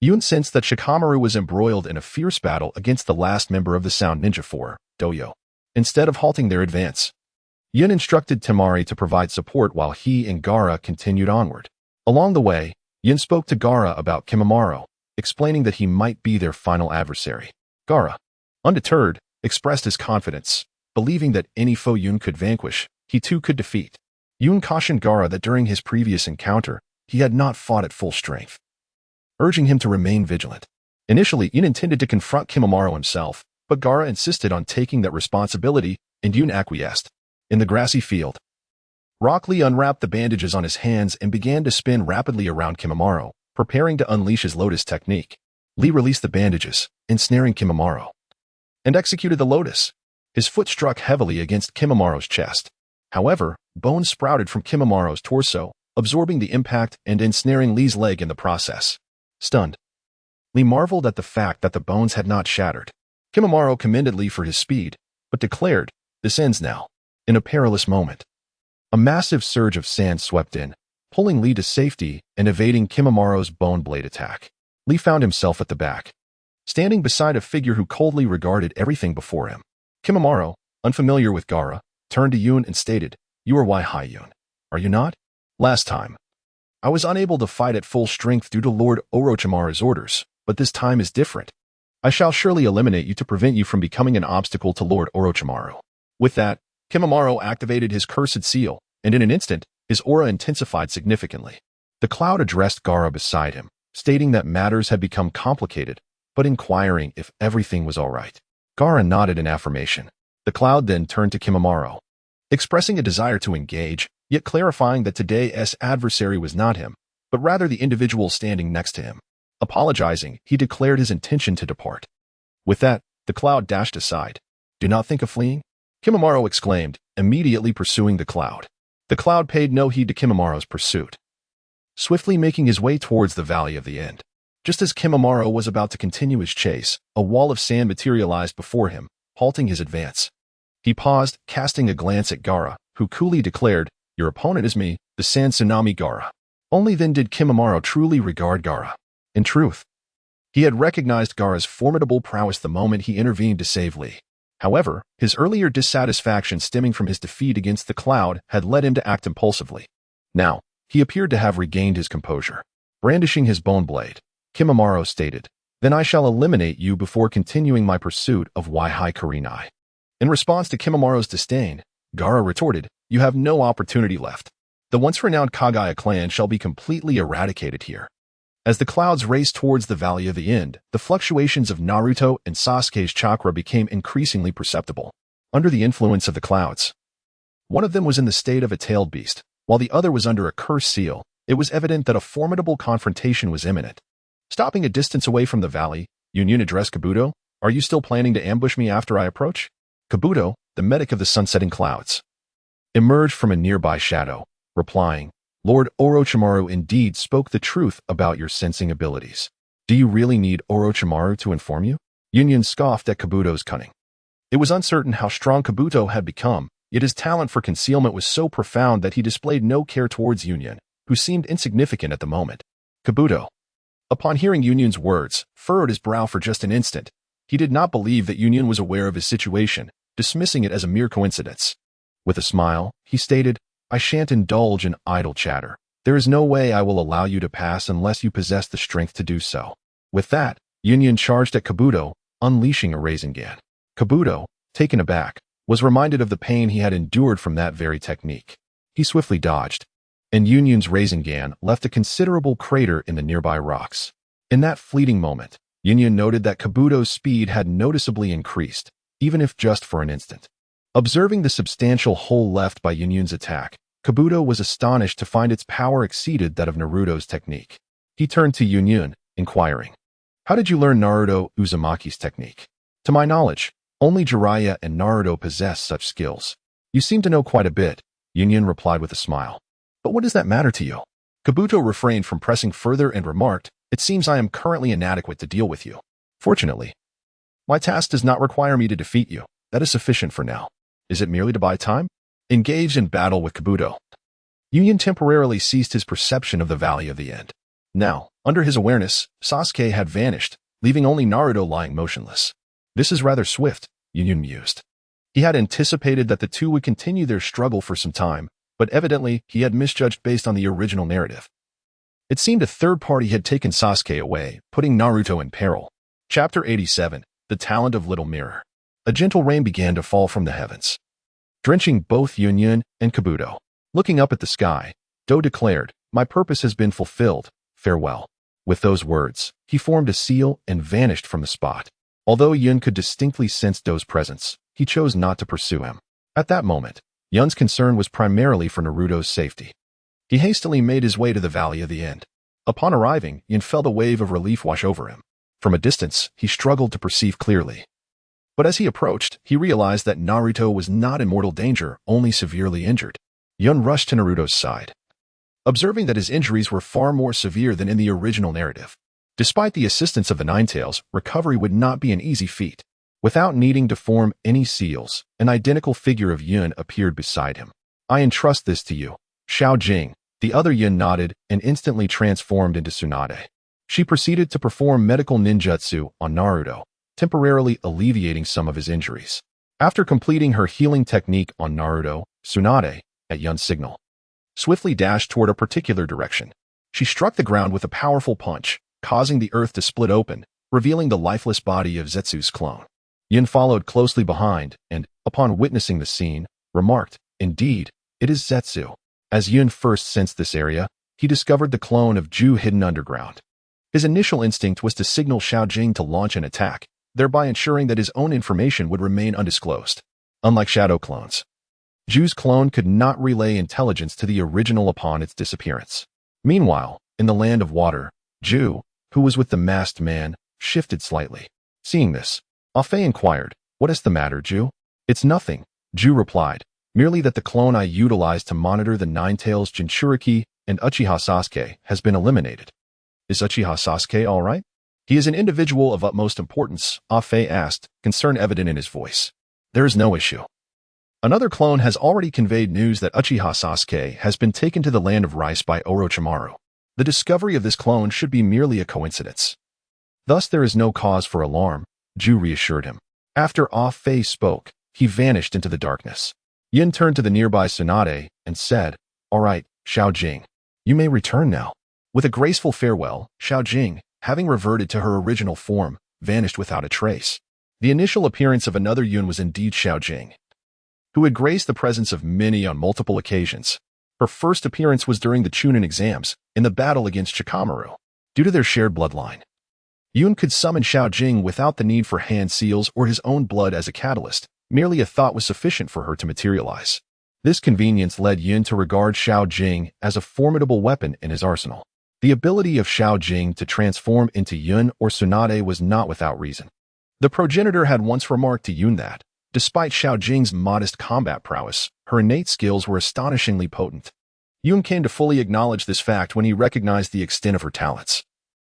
Yun sensed that Shikamaru was embroiled in a fierce battle against the last member of the Sound Ninja 4, Doyo. Instead of halting their advance, Yun instructed Temari to provide support while he and Gaara continued onward. Along the way, Yun spoke to Gaara about Kimimaro, explaining that he might be their final adversary. Gaara, undeterred, expressed his confidence, believing that any foe Yun could vanquish, he too could defeat. Yun cautioned Gaara that during his previous encounter, he had not fought at full strength, urging him to remain vigilant. Initially, Yun intended to confront Kimimaro himself, but Gaara insisted on taking that responsibility, and Yun acquiesced. In the grassy field, Rock Lee unwrapped the bandages on his hands and began to spin rapidly around Kimimaro, preparing to unleash his Lotus technique. Lee released the bandages, ensnaring Kimimaro, and executed the Lotus. His foot struck heavily against Kimimaro's chest. However, bones sprouted from Kimimaro's torso, absorbing the impact and ensnaring Lee's leg in the process. Stunned, Lee marveled at the fact that the bones had not shattered. Kimimaro commended Lee for his speed, but declared, "This ends now." In a perilous moment, a massive surge of sand swept in, pulling Lee to safety and evading Kimimaro's bone blade attack. Lee found himself at the back, standing beside a figure who coldly regarded everything before him. Kimimaro, unfamiliar with Gaara, turned to Yun and stated, "You are Yuhi Yun, are you not? Last time, I was unable to fight at full strength due to Lord Orochimaru's orders, but this time is different. I shall surely eliminate you to prevent you from becoming an obstacle to Lord Orochimaru." With that, Kimimaro activated his cursed seal, and in an instant, his aura intensified significantly. The cloud addressed Gaara beside him, stating that matters had become complicated, but inquiring if everything was all right. Gaara nodded in affirmation. The cloud then turned to Kimimaro, expressing a desire to engage, yet clarifying that today's adversary was not him, but rather the individual standing next to him. Apologizing, he declared his intention to depart. With that, the cloud dashed aside. "Do not think of fleeing?" Kimimaro exclaimed, immediately pursuing the cloud. The cloud paid no heed to Kimimaro's pursuit, swiftly making his way towards the Valley of the End. Just as Kimimaro was about to continue his chase, a wall of sand materialized before him, halting his advance. He paused, casting a glance at Gaara, who coolly declared, "Your opponent is me, the Sand Tsunami Gaara." Only then did Kimimaro truly regard Gaara. In truth, he had recognized Gaara's formidable prowess the moment he intervened to save Lee. However, his earlier dissatisfaction stemming from his defeat against the cloud had led him to act impulsively. Now, he appeared to have regained his composure. Brandishing his bone blade, Kimimaro stated, "Then I shall eliminate you before continuing my pursuit of Yuhi Kurenai." In response to Kimimaro's disdain, Gaara retorted, "You have no opportunity left. The once-renowned Kagaya clan shall be completely eradicated here." As the clouds raced towards the Valley of the End, the fluctuations of Naruto and Sasuke's chakra became increasingly perceptible. Under the influence of the clouds, one of them was in the state of a tailed beast, while the other was under a cursed seal. It was evident that a formidable confrontation was imminent. Stopping a distance away from the valley, Yun addressed Kabuto, "Are you still planning to ambush me after I approach?" Kabuto, the medic of the sunsetting clouds, emerged from a nearby shadow, replying, "Lord Orochimaru indeed spoke the truth about your sensing abilities. Do you really need Orochimaru to inform you?" Yun scoffed at Kabuto's cunning. It was uncertain how strong Kabuto had become, yet his talent for concealment was so profound that he displayed no care towards Yun, who seemed insignificant at the moment. Kabuto. Upon hearing Yun's words, furrowed his brow for just an instant. He did not believe that Yun was aware of his situation, dismissing it as a mere coincidence. With a smile, he stated, I shan't indulge in idle chatter. There is no way I will allow you to pass unless you possess the strength to do so. With that, Yun charged at Kabuto, unleashing a Rasengan. Kabuto, taken aback, was reminded of the pain he had endured from that very technique. He swiftly dodged, and Yun's Rasengan left a considerable crater in the nearby rocks. In that fleeting moment, Yun noted that Kabuto's speed had noticeably increased, even if just for an instant. Observing the substantial hole left by Yun's attack, Kabuto was astonished to find its power exceeded that of Naruto's technique. He turned to Yun, inquiring, How did you learn Naruto Uzumaki's technique? To my knowledge, only Jiraiya and Naruto possess such skills. You seem to know quite a bit, Yun replied with a smile. But what does that matter to you? Kabuto refrained from pressing further and remarked, It seems I am currently inadequate to deal with you. Fortunately, my task does not require me to defeat you. That is sufficient for now. Is it merely to buy time? Engaged in battle with Kabuto, Yun temporarily ceased his perception of the Valley of the End. Now, under his awareness, Sasuke had vanished, leaving only Naruto lying motionless. This is rather swift, Yun mused. He had anticipated that the two would continue their struggle for some time, but evidently he had misjudged based on the original narrative. It seemed a third party had taken Sasuke away, putting Naruto in peril. Chapter 87, The Talent of Little Mirror. A gentle rain began to fall from the heavens, drenching both Yun and Kabuto. Looking up at the sky, Do declared, My purpose has been fulfilled, farewell. With those words, he formed a seal and vanished from the spot. Although Yun could distinctly sense Do's presence, he chose not to pursue him. At that moment, Yun's concern was primarily for Naruto's safety. He hastily made his way to the Valley of the End. Upon arriving, Yun felt a wave of relief wash over him. From a distance, he struggled to perceive clearly. But as he approached, he realized that Naruto was not in mortal danger, only severely injured. Yun rushed to Naruto's side, observing that his injuries were far more severe than in the original narrative. Despite the assistance of the Ninetales, recovery would not be an easy feat. Without needing to form any seals, an identical figure of Yun appeared beside him. I entrust this to you, Xiao Jing. The other Yun nodded and instantly transformed into Tsunade. She proceeded to perform medical ninjutsu on Naruto, temporarily alleviating some of his injuries. After completing her healing technique on Naruto, Tsunade, at Yun's signal, swiftly dashed toward a particular direction. She struck the ground with a powerful punch, causing the earth to split open, revealing the lifeless body of Zetsu's clone. Yun followed closely behind and, upon witnessing the scene, remarked, Indeed, it is Zetsu. As Yun first sensed this area, he discovered the clone of Ju hidden underground. His initial instinct was to signal Xiao Jing to launch an attack, thereby ensuring that his own information would remain undisclosed. Unlike shadow clones, Ju's clone could not relay intelligence to the original upon its disappearance. Meanwhile, in the land of water, Ju, who was with the masked man, shifted slightly. Seeing this, Afei inquired, What is the matter, Ju? It's nothing, Ju replied, merely that the clone I utilized to monitor the Ninetales Jinchuriki and Uchiha Sasuke has been eliminated. Is Uchiha Sasuke all right? He is an individual of utmost importance, Afei asked, concern evident in his voice. There is no issue. Another clone has already conveyed news that Uchiha Sasuke has been taken to the land of rice by Orochimaru. The discovery of this clone should be merely a coincidence. Thus there is no cause for alarm, Ju reassured him. After Afei spoke, he vanished into the darkness. Yin turned to the nearby Tsunade and said, All right, Xiao Jing, you may return now. With a graceful farewell, Xiao Jing, having reverted to her original form, vanished without a trace. The initial appearance of another Yun was indeed Xiao Jing, who had graced the presence of many on multiple occasions. Her first appearance was during the Chunin exams, in the battle against Shikamaru. Due to their shared bloodline, Yun could summon Xiao Jing without the need for hand seals or his own blood as a catalyst. Merely a thought was sufficient for her to materialize. This convenience led Yun to regard Xiao Jing as a formidable weapon in his arsenal. The ability of Xiao Jing to transform into Yun or Tsunade was not without reason. The progenitor had once remarked to Yun that, despite Xiao Jing's modest combat prowess, her innate skills were astonishingly potent. Yun came to fully acknowledge this fact when he recognized the extent of her talents.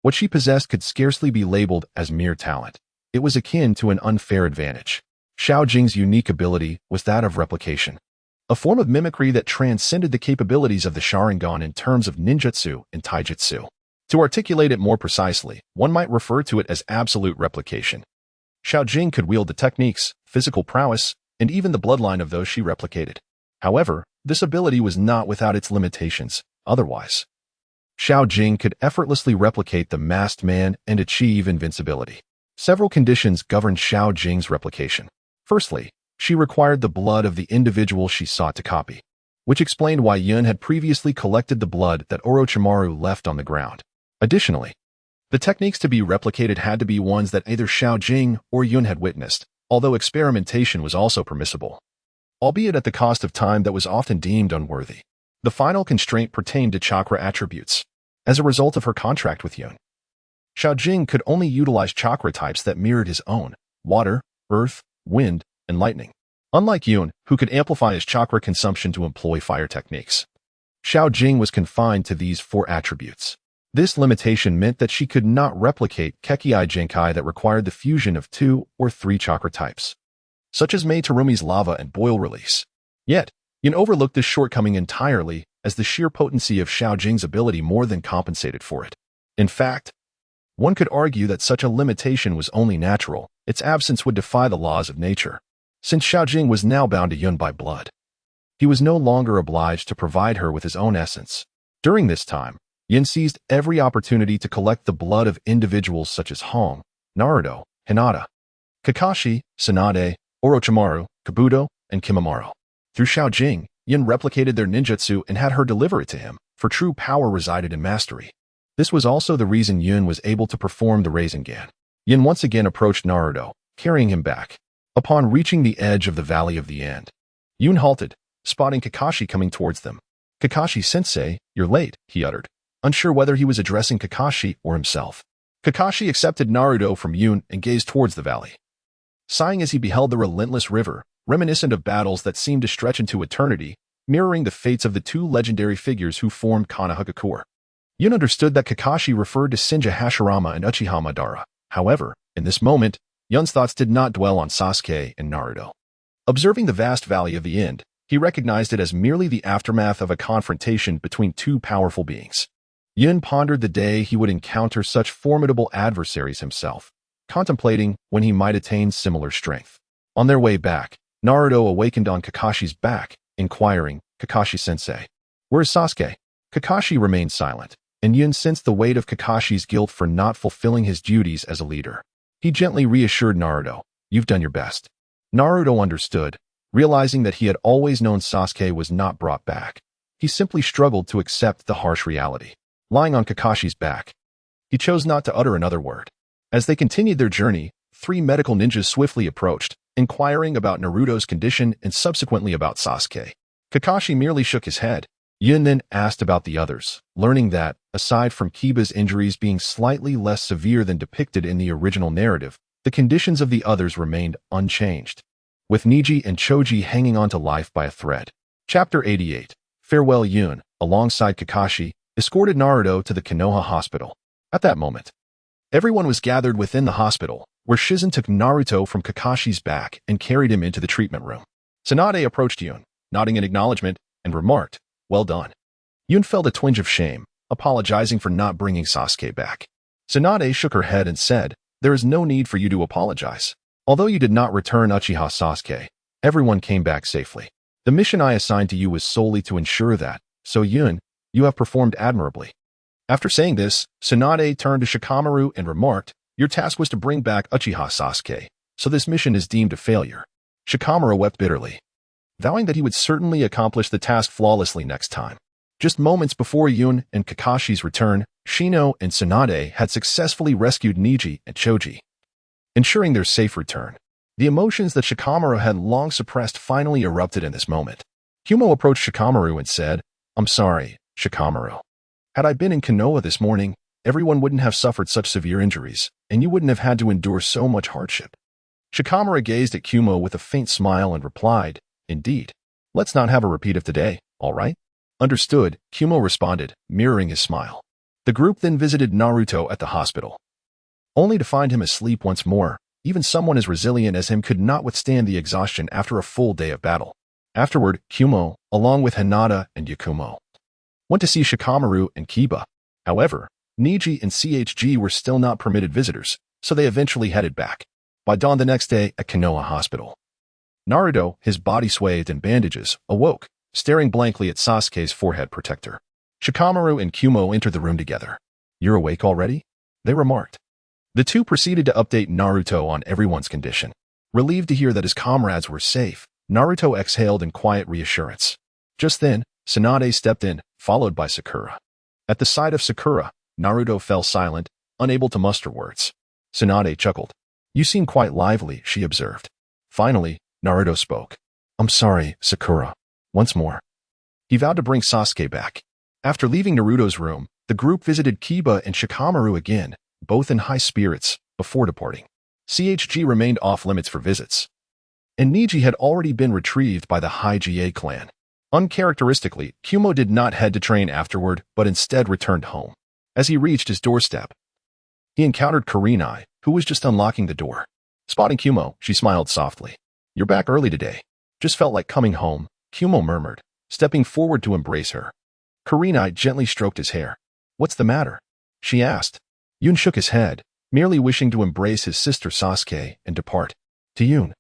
What she possessed could scarcely be labeled as mere talent. It was akin to an unfair advantage. Xiao Jing's unique ability was that of replication, a form of mimicry that transcended the capabilities of the Sharingan in terms of ninjutsu and taijutsu. To articulate it more precisely, one might refer to it as absolute replication. Xiao Jing could wield the techniques, physical prowess, and even the bloodline of those she replicated. However, this ability was not without its limitations. Otherwise, Xiao Jing could effortlessly replicate the masked man and achieve invincibility. Several conditions governed Xiao Jing's replication. Firstly, she required the blood of the individual she sought to copy, which explained why Yun had previously collected the blood that Orochimaru left on the ground. Additionally, the techniques to be replicated had to be ones that either Xiao Jing or Yun had witnessed, although experimentation was also permissible, albeit at the cost of time that was often deemed unworthy. The final constraint pertained to chakra attributes. As a result of her contract with Yun, Xiao Jing could only utilize chakra types that mirrored his own: water, earth, wind, and lightning. Unlike Yun, who could amplify his chakra consumption to employ fire techniques, Xiao Jing was confined to these 4 attributes. This limitation meant that she could not replicate Kekkei Genkai that required the fusion of 2 or 3 chakra types, such as Mei Terumi's lava and boil release. Yet, Yun overlooked this shortcoming entirely, as the sheer potency of Xiao Jing's ability more than compensated for it. In fact, one could argue that such a limitation was only natural. Its absence would defy the laws of nature. Since Xiao Jing was now bound to Yun by blood, he was no longer obliged to provide her with his own essence. During this time, Yun seized every opportunity to collect the blood of individuals such as Hong, Naruto, Hinata, Kakashi, Tsunade, Orochimaru, Kabuto, and Kimimaro. Through Xiao Jing, Yun replicated their ninjutsu and had her deliver it to him, for true power resided in mastery. This was also the reason Yun was able to perform the Rasengan. Yun once again approached Naruto, carrying him back. Upon reaching the edge of the Valley of the End, Yun halted, spotting Kakashi coming towards them. "Kakashi-sensei, you're late," he uttered, unsure whether he was addressing Kakashi or himself. Kakashi accepted Naruto from Yun and gazed towards the valley, sighing as he beheld the relentless river, reminiscent of battles that seemed to stretch into eternity, mirroring the fates of the 2 legendary figures who formed Konoha. Yun understood that Kakashi referred to Shinja Hashirama and Uchiha Madara. However, in this moment, Yun's thoughts did not dwell on Sasuke and Naruto. Observing the vast Valley of the End, he recognized it as merely the aftermath of a confrontation between 2 powerful beings. Yun pondered the day he would encounter such formidable adversaries himself, contemplating when he might attain similar strength. On their way back, Naruto awakened on Kakashi's back, inquiring, "Kakashi-sensei, where is Sasuke?" Kakashi remained silent, and Yun sensed the weight of Kakashi's guilt for not fulfilling his duties as a leader. He gently reassured Naruto, "You've done your best." Naruto understood, realizing that he had always known Sasuke was not brought back. He simply struggled to accept the harsh reality. Lying on Kakashi's back, he chose not to utter another word. As they continued their journey, 3 medical ninjas swiftly approached, inquiring about Naruto's condition and subsequently about Sasuke. Kakashi merely shook his head. Yun then asked about the others, learning that, aside from Kiba's injuries being slightly less severe than depicted in the original narrative, the conditions of the others remained unchanged, with Niji and Choji hanging on to life by a thread. Chapter 88. Farewell. Yun, alongside Kakashi, escorted Naruto to the Konoha hospital. At that moment, everyone was gathered within the hospital, where Shizen took Naruto from Kakashi's back and carried him into the treatment room. Tsunade approached Yun, nodding in acknowledgement, and remarked, "Well done." Yun felt a twinge of shame, apologizing for not bringing Sasuke back. Tsunade shook her head and said, "There is no need for you to apologize. Although you did not return Uchiha Sasuke, everyone came back safely. The mission I assigned to you was solely to ensure that, so Yun, you have performed admirably." After saying this, Tsunade turned to Shikamaru and remarked, "Your task was to bring back Uchiha Sasuke, so this mission is deemed a failure." Shikamaru wept bitterly, vowing that he would certainly accomplish the task flawlessly next time. Just moments before Yun and Kakashi's return, Shino and Tsunade had successfully rescued Niji and Choji, ensuring their safe return. The emotions that Shikamaru had long suppressed finally erupted in this moment. Kumo approached Shikamaru and said, "I'm sorry, Shikamaru. Had I been in Konoha this morning, everyone wouldn't have suffered such severe injuries, and you wouldn't have had to endure so much hardship." Shikamaru gazed at Kumo with a faint smile and replied, "Indeed. Let's not have a repeat of today, all right?" "Understood," Kumo responded, mirroring his smile. The group then visited Naruto at the hospital, only to find him asleep once more, Even someone as resilient as him could not withstand the exhaustion after a full day of battle. Afterward, Kumo, along with Hinata and Yakumo, went to see Shikamaru and Kiba. However, Niji and CHG were still not permitted visitors, so they eventually headed back. By dawn the next day at Konoha Hospital, Naruto, his body swathed in bandages, awoke, staring blankly at Sasuke's forehead protector. Shikamaru and Kumo entered the room together. "You're awake already?" they remarked. The two proceeded to update Naruto on everyone's condition. Relieved to hear that his comrades were safe, Naruto exhaled in quiet reassurance. Just then, Tsunade stepped in, followed by Sakura. At the sight of Sakura, Naruto fell silent, unable to muster words. Tsunade chuckled. "You seem quite lively," she observed. Finally, Naruto spoke. "I'm sorry, Sakura. Once more." He vowed to bring Sasuke back. After leaving Naruto's room, the group visited Kiba and Shikamaru again, both in high spirits, before departing. CHG remained off-limits for visits, and Niji had already been retrieved by the Hokage clan. Uncharacteristically, Kumo did not head to train afterward, but instead returned home. As he reached his doorstep, he encountered Kurenai, who was just unlocking the door. Spotting Kumo, she smiled softly. "You're back early today. Just felt like coming home," Kumo murmured, stepping forward to embrace her. Kurenai gently stroked his hair. "What's the matter?" she asked. Yun shook his head, merely wishing to embrace his sister Sasuke and depart. To Yun,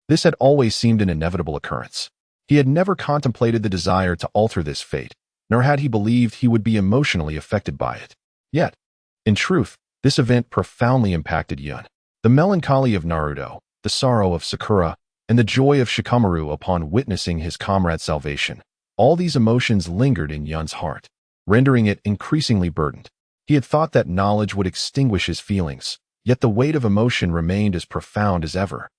this had always seemed an inevitable occurrence. He had never contemplated the desire to alter this fate, nor had he believed he would be emotionally affected by it. Yet, in truth, this event profoundly impacted Yun. The melancholy of Naruto, the sorrow of Sakura, and the joy of Shikamaru upon witnessing his comrade's salvation. All these emotions lingered in Yun's heart, rendering it increasingly burdened. He had thought that knowledge would extinguish his feelings, yet the weight of emotion remained as profound as ever.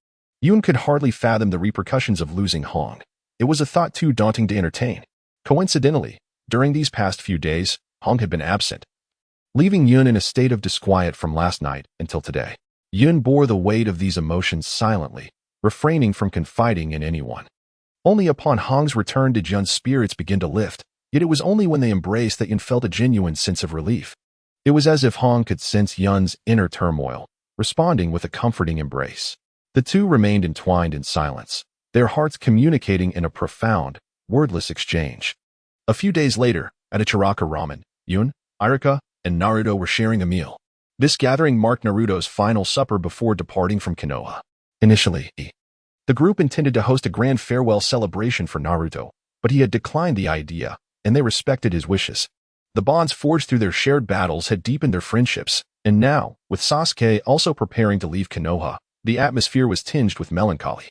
Yun could hardly fathom the repercussions of losing Hong. It was a thought too daunting to entertain. Coincidentally, during these past few days, Hong had been absent, leaving Yun in a state of disquiet from last night until today. Yun bore the weight of these emotions silently, refraining from confiding in anyone. Only upon Hong's return did Yun's spirits begin to lift, yet it was only when they embraced that Yun felt a genuine sense of relief. It was as if Hong could sense Yun's inner turmoil, responding with a comforting embrace. The two remained entwined in silence, their hearts communicating in a profound, wordless exchange. A few days later, at Ichiraka Ramen, Yun, Irika, and Naruto were sharing a meal. This gathering marked Naruto's final supper before departing from Konoha. Initially, the group intended to host a grand farewell celebration for Naruto, but he had declined the idea, and they respected his wishes. The bonds forged through their shared battles had deepened their friendships, and now, with Sasuke also preparing to leave Konoha, the atmosphere was tinged with melancholy.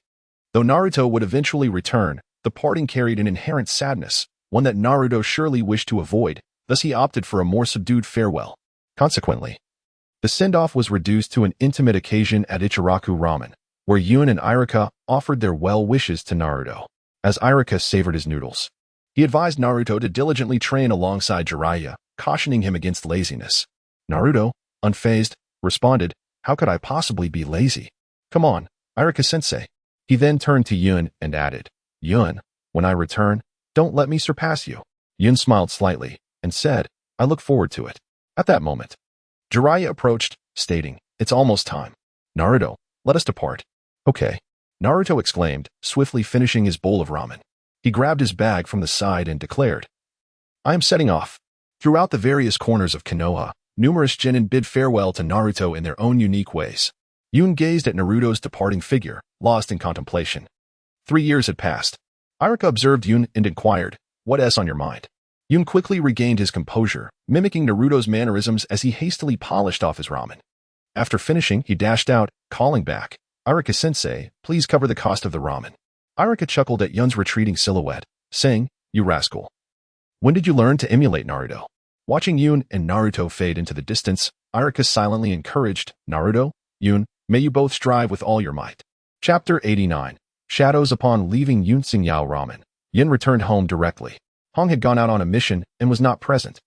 Though Naruto would eventually return, the parting carried an inherent sadness, one that Naruto surely wished to avoid, thus he opted for a more subdued farewell. Consequently, the send-off was reduced to an intimate occasion at Ichiraku Ramen, where Yun and Irika offered their well wishes to Naruto. As Irika savored his noodles, he advised Naruto to diligently train alongside Jiraiya, cautioning him against laziness. Naruto, unfazed, responded, "How could I possibly be lazy? Come on, Irika-sensei." He then turned to Yun and added, "Yun, when I return, don't let me surpass you." Yun smiled slightly and said, "I look forward to it." At that moment, Jiraiya approached, stating, "It's almost time. Naruto, let us depart." "Okay," Naruto exclaimed, swiftly finishing his bowl of ramen. He grabbed his bag from the side and declared, "I am setting off." Throughout the various corners of Konoha, numerous genin bid farewell to Naruto in their own unique ways. Yun gazed at Naruto's departing figure, lost in contemplation. 3 years had passed. Irika observed Yun and inquired, "What's on your mind?" Yun quickly regained his composure, mimicking Naruto's mannerisms as he hastily polished off his ramen. After finishing, he dashed out, calling back, "Irika-sensei, please cover the cost of the ramen." Irika chuckled at Yun's retreating silhouette, saying, "You rascal. When did you learn to emulate Naruto?" Watching Yun and Naruto fade into the distance, Irika silently encouraged, "Naruto, Yun, may you both strive with all your might." Chapter 89. Shadows. Upon leaving Yun Xingyao Ramen, Yun returned home directly. Hong had gone out on a mission and was not present.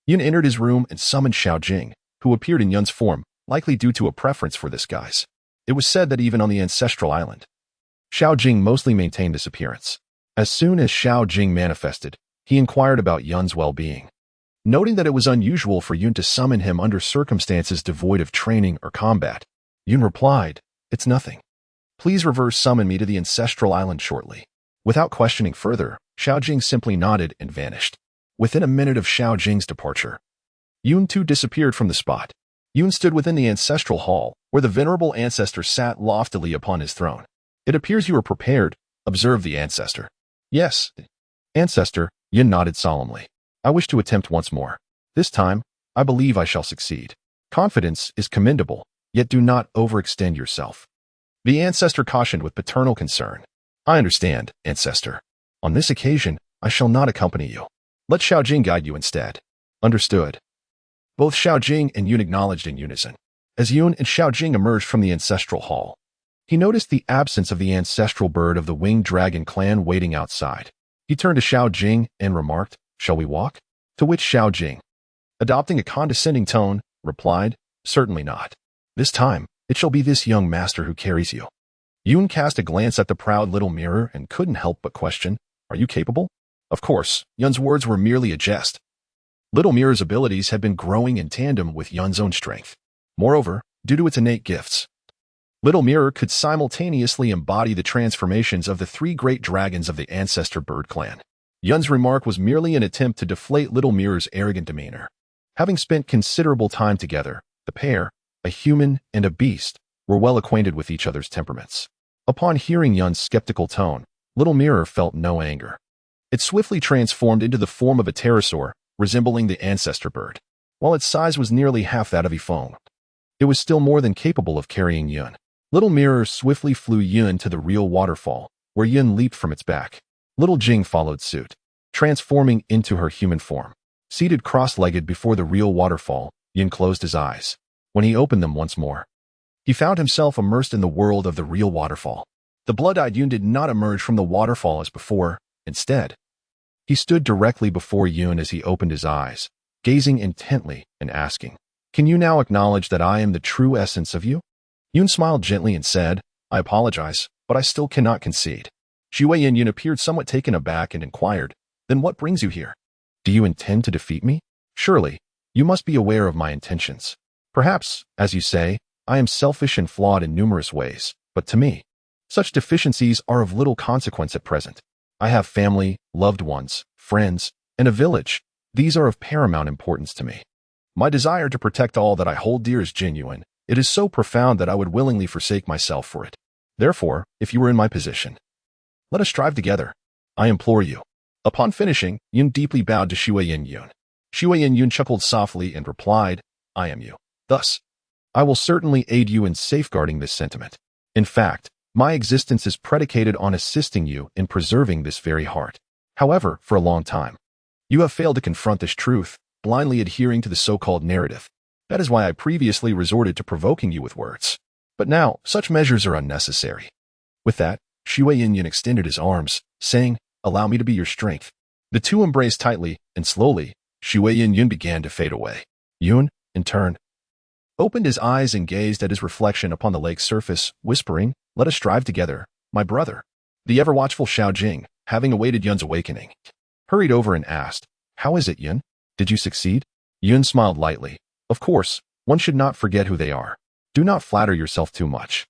Yun entered his room and summoned Xiao Jing, who appeared in Yun's form, likely due to a preference for this guise. It was said that even on the ancestral island, Xiao Jing mostly maintained this appearance. As soon as Xiao Jing manifested, he inquired about Yun's well-being. Noting that it was unusual for Yun to summon him under circumstances devoid of training or combat, Yun replied, It's nothing. Please reverse summon me to the ancestral island shortly. Without questioning further, Xiao Jing simply nodded and vanished. Within a minute of Xiao Jing's departure, Yun too disappeared from the spot. Yun stood within the ancestral hall, where the venerable ancestor sat loftily upon his throne. It appears you are prepared, observed the ancestor. Yes, ancestor, Yun nodded solemnly. I wish to attempt once more. This time, I believe I shall succeed. Confidence is commendable, yet do not overextend yourself. The ancestor cautioned with paternal concern. I understand, ancestor. On this occasion, I shall not accompany you. Let Xiao Jing guide you instead. Understood. Both Xiao Jing and Yun acknowledged in unison. As Yun and Xiao Jing emerged from the ancestral hall, he noticed the absence of the ancestral bird of the winged dragon clan waiting outside. He turned to Xiao Jing and remarked, Shall we walk? To which Xiao Jing, adopting a condescending tone, replied, Certainly not. This time, it shall be this young master who carries you. Yun cast a glance at the proud little mirror and couldn't help but question, Are you capable? Of course, Yun's words were merely a jest. Little Mirror's abilities had been growing in tandem with Yun's own strength. Moreover, due to its innate gifts, Little Mirror could simultaneously embody the transformations of the three great dragons of the ancestor bird clan. Yun's remark was merely an attempt to deflate Little Mirror's arrogant demeanor. Having spent considerable time together, the pair, a human and a beast, were well acquainted with each other's temperaments. Upon hearing Yun's skeptical tone, Little Mirror felt no anger. It swiftly transformed into the form of a pterosaur, resembling the ancestor bird. While its size was nearly half that of Yifeng, it was still more than capable of carrying Yun. Little Mirror swiftly flew Yun to the real waterfall, where Yun leaped from its back. Little Jing followed suit, transforming into her human form. Seated cross-legged before the real waterfall, Yun closed his eyes. When he opened them once more, he found himself immersed in the world of the real waterfall. The blood-eyed Yun did not emerge from the waterfall as before. Instead, he stood directly before Yun as he opened his eyes, gazing intently and asking, Can you now acknowledge that I am the true essence of you? Yun smiled gently and said, I apologize, but I still cannot concede. Shui and Yun appeared somewhat taken aback and inquired, Then what brings you here? Do you intend to defeat me? Surely, you must be aware of my intentions. Perhaps, as you say, I am selfish and flawed in numerous ways, but to me, such deficiencies are of little consequence at present. I have family, loved ones, friends, and a village. These are of paramount importance to me. My desire to protect all that I hold dear is genuine. It is so profound that I would willingly forsake myself for it. Therefore, if you were in my position, let us strive together. I implore you. Upon finishing, Yun deeply bowed to Shui and Yun. Shui and Yun chuckled softly and replied, I am you. Thus, I will certainly aid you in safeguarding this sentiment. In fact, my existence is predicated on assisting you in preserving this very heart. However, for a long time, you have failed to confront this truth, blindly adhering to the so-called narrative. That is why I previously resorted to provoking you with words. But now, such measures are unnecessary. With that, Shui Yun extended his arms, saying, Allow me to be your strength. The two embraced tightly, and slowly, Shui Yun began to fade away. Yun, in turn, opened his eyes and gazed at his reflection upon the lake's surface, whispering, Let us strive together, my brother. The ever-watchful Xiao Jing, having awaited Yun's awakening, hurried over and asked, How is it, Yun? Did you succeed? Yun smiled lightly. Of course, one should not forget who they are. Do not flatter yourself too much.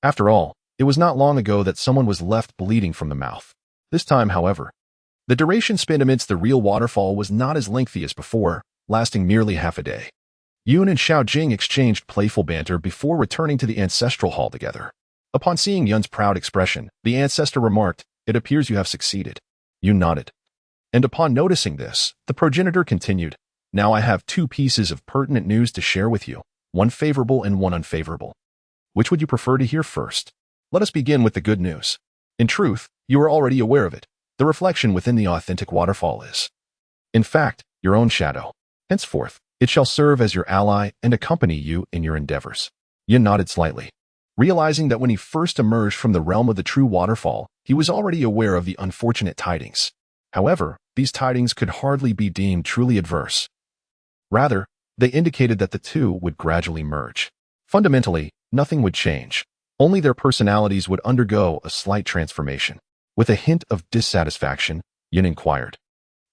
After all, it was not long ago that someone was left bleeding from the mouth. This time, however, the duration spent amidst the real waterfall was not as lengthy as before, lasting merely half a day. Yun and Xiao Jing exchanged playful banter before returning to the ancestral hall together. Upon seeing Yun's proud expression, the ancestor remarked, It appears you have succeeded. Yun nodded. And upon noticing this, the progenitor continued, Now I have two pieces of pertinent news to share with you, one favorable and one unfavorable. Which would you prefer to hear first? Let us begin with the good news. In truth, you are already aware of it. The reflection within the authentic waterfall is, in fact, your own shadow. Henceforth, it shall serve as your ally and accompany you in your endeavors. Yun nodded slightly. Realizing that when he first emerged from the realm of the true waterfall, he was already aware of the unfortunate tidings. However, these tidings could hardly be deemed truly adverse. Rather, they indicated that the two would gradually merge. Fundamentally, nothing would change. Only their personalities would undergo a slight transformation. With a hint of dissatisfaction, Yun inquired,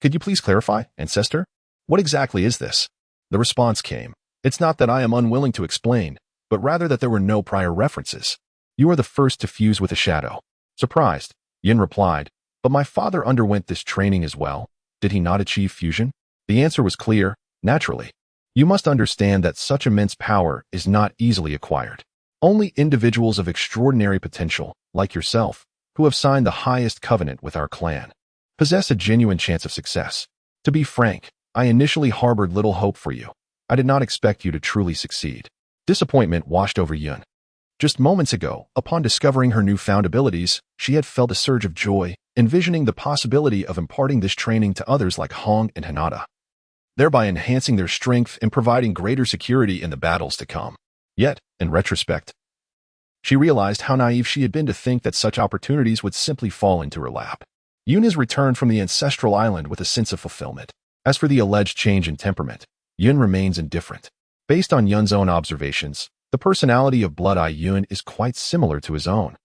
Could you please clarify, ancestor? What exactly is this? The response came, It's not that I am unwilling to explain, but rather that there were no prior references. You are the first to fuse with a shadow. Surprised, Yin replied, but my father underwent this training as well. Did he not achieve fusion? The answer was clear, naturally. You must understand that such immense power is not easily acquired. Only individuals of extraordinary potential, like yourself, who have signed the highest covenant with our clan, possess a genuine chance of success. To be frank, I initially harbored little hope for you. I did not expect you to truly succeed. Disappointment washed over Yun. Just moments ago, upon discovering her newfound abilities, she had felt a surge of joy, envisioning the possibility of imparting this training to others like Hong and Hinata, thereby enhancing their strength and providing greater security in the battles to come. Yet, in retrospect, she realized how naive she had been to think that such opportunities would simply fall into her lap. Yun has returned from the ancestral island with a sense of fulfillment. As for the alleged change in temperament, Yun remains indifferent. Based on Yun's own observations, the personality of Blood-Eye Yun is quite similar to his own.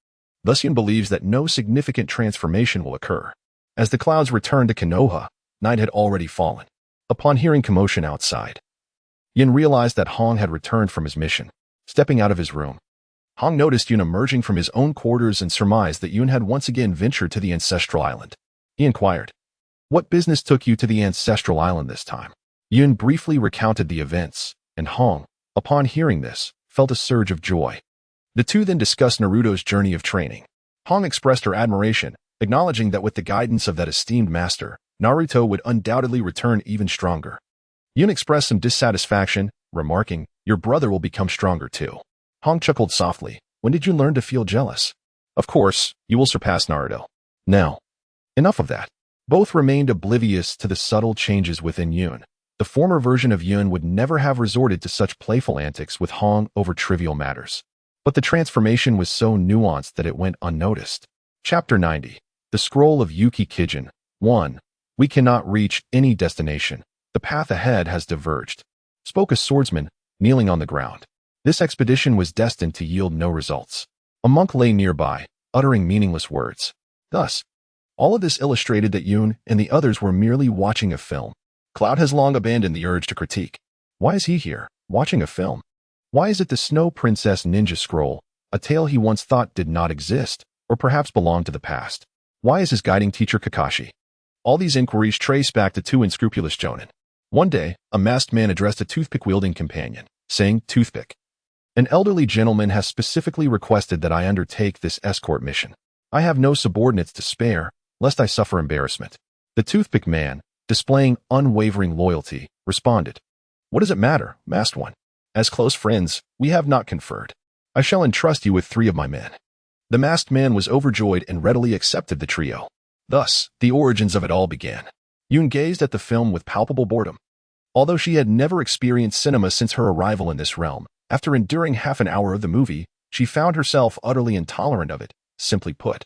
Thus Yun believes that no significant transformation will occur. As the clouds returned to Konoha, night had already fallen. Upon hearing commotion outside, Yun realized that Hong had returned from his mission. Stepping out of his room, Hong noticed Yun emerging from his own quarters and surmised that Yun had once again ventured to the ancestral island. He inquired, "What business took you to the ancestral island this time?" Yun briefly recounted the events, and Hong, upon hearing this, felt a surge of joy. The two then discussed Naruto's journey of training. Hong expressed her admiration, acknowledging that with the guidance of that esteemed master, Naruto would undoubtedly return even stronger. Yun expressed some dissatisfaction, remarking, "Your brother will become stronger too." Hong chuckled softly. "When did you learn to feel jealous?" "Of course, you will surpass Naruto." Now, enough of that. Both remained oblivious to the subtle changes within Yun. The former version of Yun would never have resorted to such playful antics with Hong over trivial matters. But the transformation was so nuanced that it went unnoticed. Chapter 90. The Scroll of Yuki Kijin. 1. We cannot reach any destination. The path ahead has diverged, spoke a swordsman, kneeling on the ground. This expedition was destined to yield no results. A monk lay nearby, uttering meaningless words. Thus, all of this illustrated that Yun and the others were merely watching a film. Cloud has long abandoned the urge to critique. Why is he here, watching a film? Why is it the Snow Princess Ninja Scroll, a tale he once thought did not exist, or perhaps belonged to the past? Why is his guiding teacher Kakashi? All these inquiries trace back to two unscrupulous jonin. One day, a masked man addressed a toothpick-wielding companion, saying, "Toothpick, an elderly gentleman has specifically requested that I undertake this escort mission. I have no subordinates to spare, lest I suffer embarrassment." The toothpick man, displaying unwavering loyalty, responded, "What does it matter, masked one? As close friends, we have not conferred. I shall entrust you with 3 of my men." The masked man was overjoyed and readily accepted the trio. Thus, the origins of it all began. Yun gazed at the film with palpable boredom. Although she had never experienced cinema since her arrival in this realm, after enduring half an hour of the movie, she found herself utterly intolerant of it. Simply put,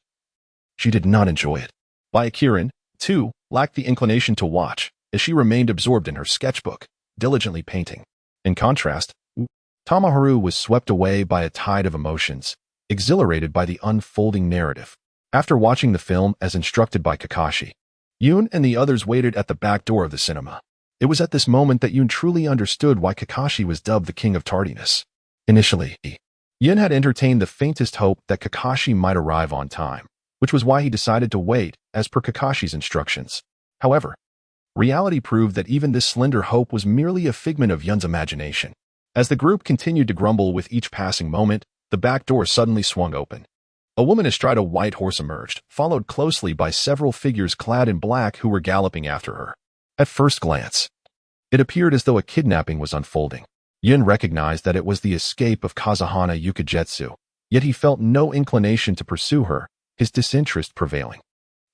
she did not enjoy it. Baya Kirin, too, lacked the inclination to watch, as she remained absorbed in her sketchbook, diligently painting. In contrast, Tamaharu was swept away by a tide of emotions, exhilarated by the unfolding narrative. After watching the film as instructed by Kakashi, Yun and the others waited at the back door of the cinema. It was at this moment that Yun truly understood why Kakashi was dubbed the King of Tardiness. Initially, Yun had entertained the faintest hope that Kakashi might arrive on time, which was why he decided to wait, as per Kakashi's instructions. However, reality proved that even this slender hope was merely a figment of Yun's imagination. As the group continued to grumble with each passing moment, the back door suddenly swung open. A woman astride a white horse emerged, followed closely by several figures clad in black who were galloping after her. At first glance, it appeared as though a kidnapping was unfolding. Yun recognized that it was the escape of Kazahana Yukagetsu, yet he felt no inclination to pursue her, his disinterest prevailing.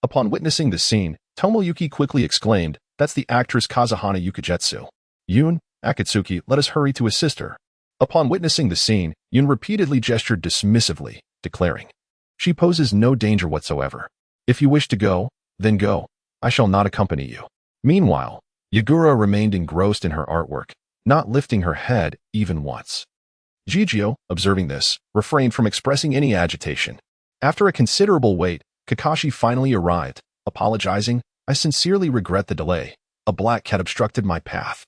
Upon witnessing the scene, Tomoyuki quickly exclaimed, "That's the actress Kazahana Yukagetsu. Yun, Akatsuki, let us hurry to assist her." Upon witnessing the scene, Yun repeatedly gestured dismissively, declaring, "She poses no danger whatsoever. If you wish to go, then go. I shall not accompany you." Meanwhile, Yagura remained engrossed in her artwork, not lifting her head even once. Jijio, observing this, refrained from expressing any agitation. After a considerable wait, Kakashi finally arrived, apologizing, "I sincerely regret the delay. A black cat obstructed my path."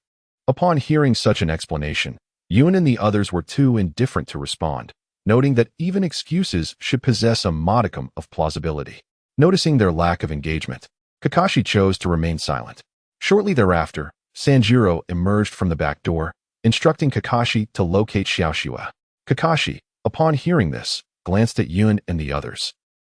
Upon hearing such an explanation, Yun and the others were too indifferent to respond. noting that even excuses should possess a modicum of plausibility. Noticing their lack of engagement, Kakashi chose to remain silent. Shortly thereafter, Sanjiro emerged from the back door, instructing Kakashi to locate Xiaoxue. Kakashi, upon hearing this, glanced at Yun and the others.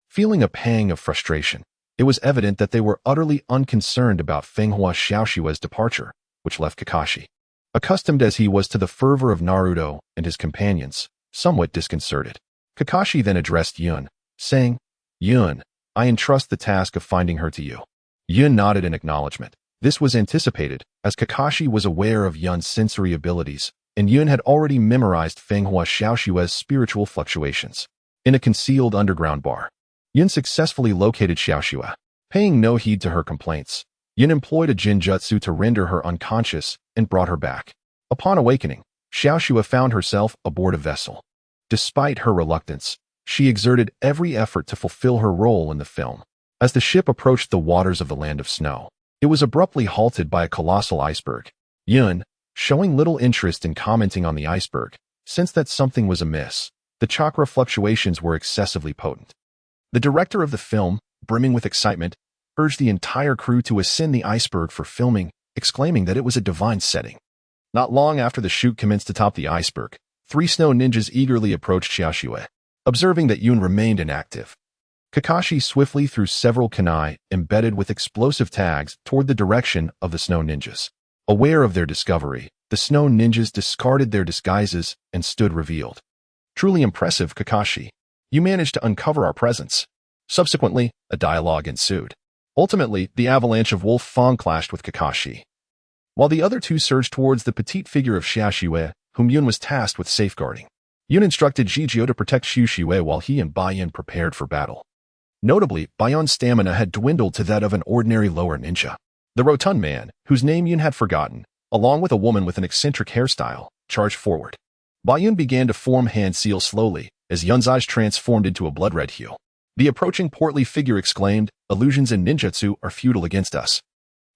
Feeling a pang of frustration, it was evident that they were utterly unconcerned about Fenghua Xiaoxue's departure, which left Kakashi, accustomed as he was to the fervor of Naruto and his companions, somewhat disconcerted. Kakashi then addressed Yun, saying, "Yun, I entrust the task of finding her to you." Yun nodded in acknowledgement. This was anticipated, as Kakashi was aware of Yun's sensory abilities, and Yun had already memorized Fenghua Xiaoxue's spiritual fluctuations. In a concealed underground bar, Yun successfully located Xiaoxue. Paying no heed to her complaints, Yun employed a jinjutsu to render her unconscious and brought her back. Upon awakening, Xiaoxue found herself aboard a vessel. Despite her reluctance, she exerted every effort to fulfill her role in the film. As the ship approached the waters of the Land of Snow, it was abruptly halted by a colossal iceberg. Yun, showing little interest in commenting on the iceberg, sensed that something was amiss. The chakra fluctuations were excessively potent. The director of the film, brimming with excitement, urged the entire crew to ascend the iceberg for filming, exclaiming that it was a divine setting. Not long after the shoot commenced atop the iceberg, 3 snow ninjas eagerly approached Xiaoxue. Observing that Yun remained inactive, Kakashi swiftly threw several kunai embedded with explosive tags toward the direction of the snow ninjas. Aware of their discovery, the snow ninjas discarded their disguises and stood revealed. "Truly impressive, Kakashi. You managed to uncover our presence." Subsequently, a dialogue ensued. Ultimately, the avalanche of Wolf Fang clashed with Kakashi, while the other two surged towards the petite figure of Xiaoxue, whom Yun was tasked with safeguarding. Yun instructed Jijio to protect Xiaoxue while he and Baiyan prepared for battle. Notably, Baiyan's stamina had dwindled to that of an ordinary lower ninja. The rotund man, whose name Yun had forgotten, along with a woman with an eccentric hairstyle, charged forward. Baiyan began to form hand seal slowly, as Yun's eyes transformed into a blood-red hue. The approaching portly figure exclaimed, "Illusions and ninjutsu are futile against us."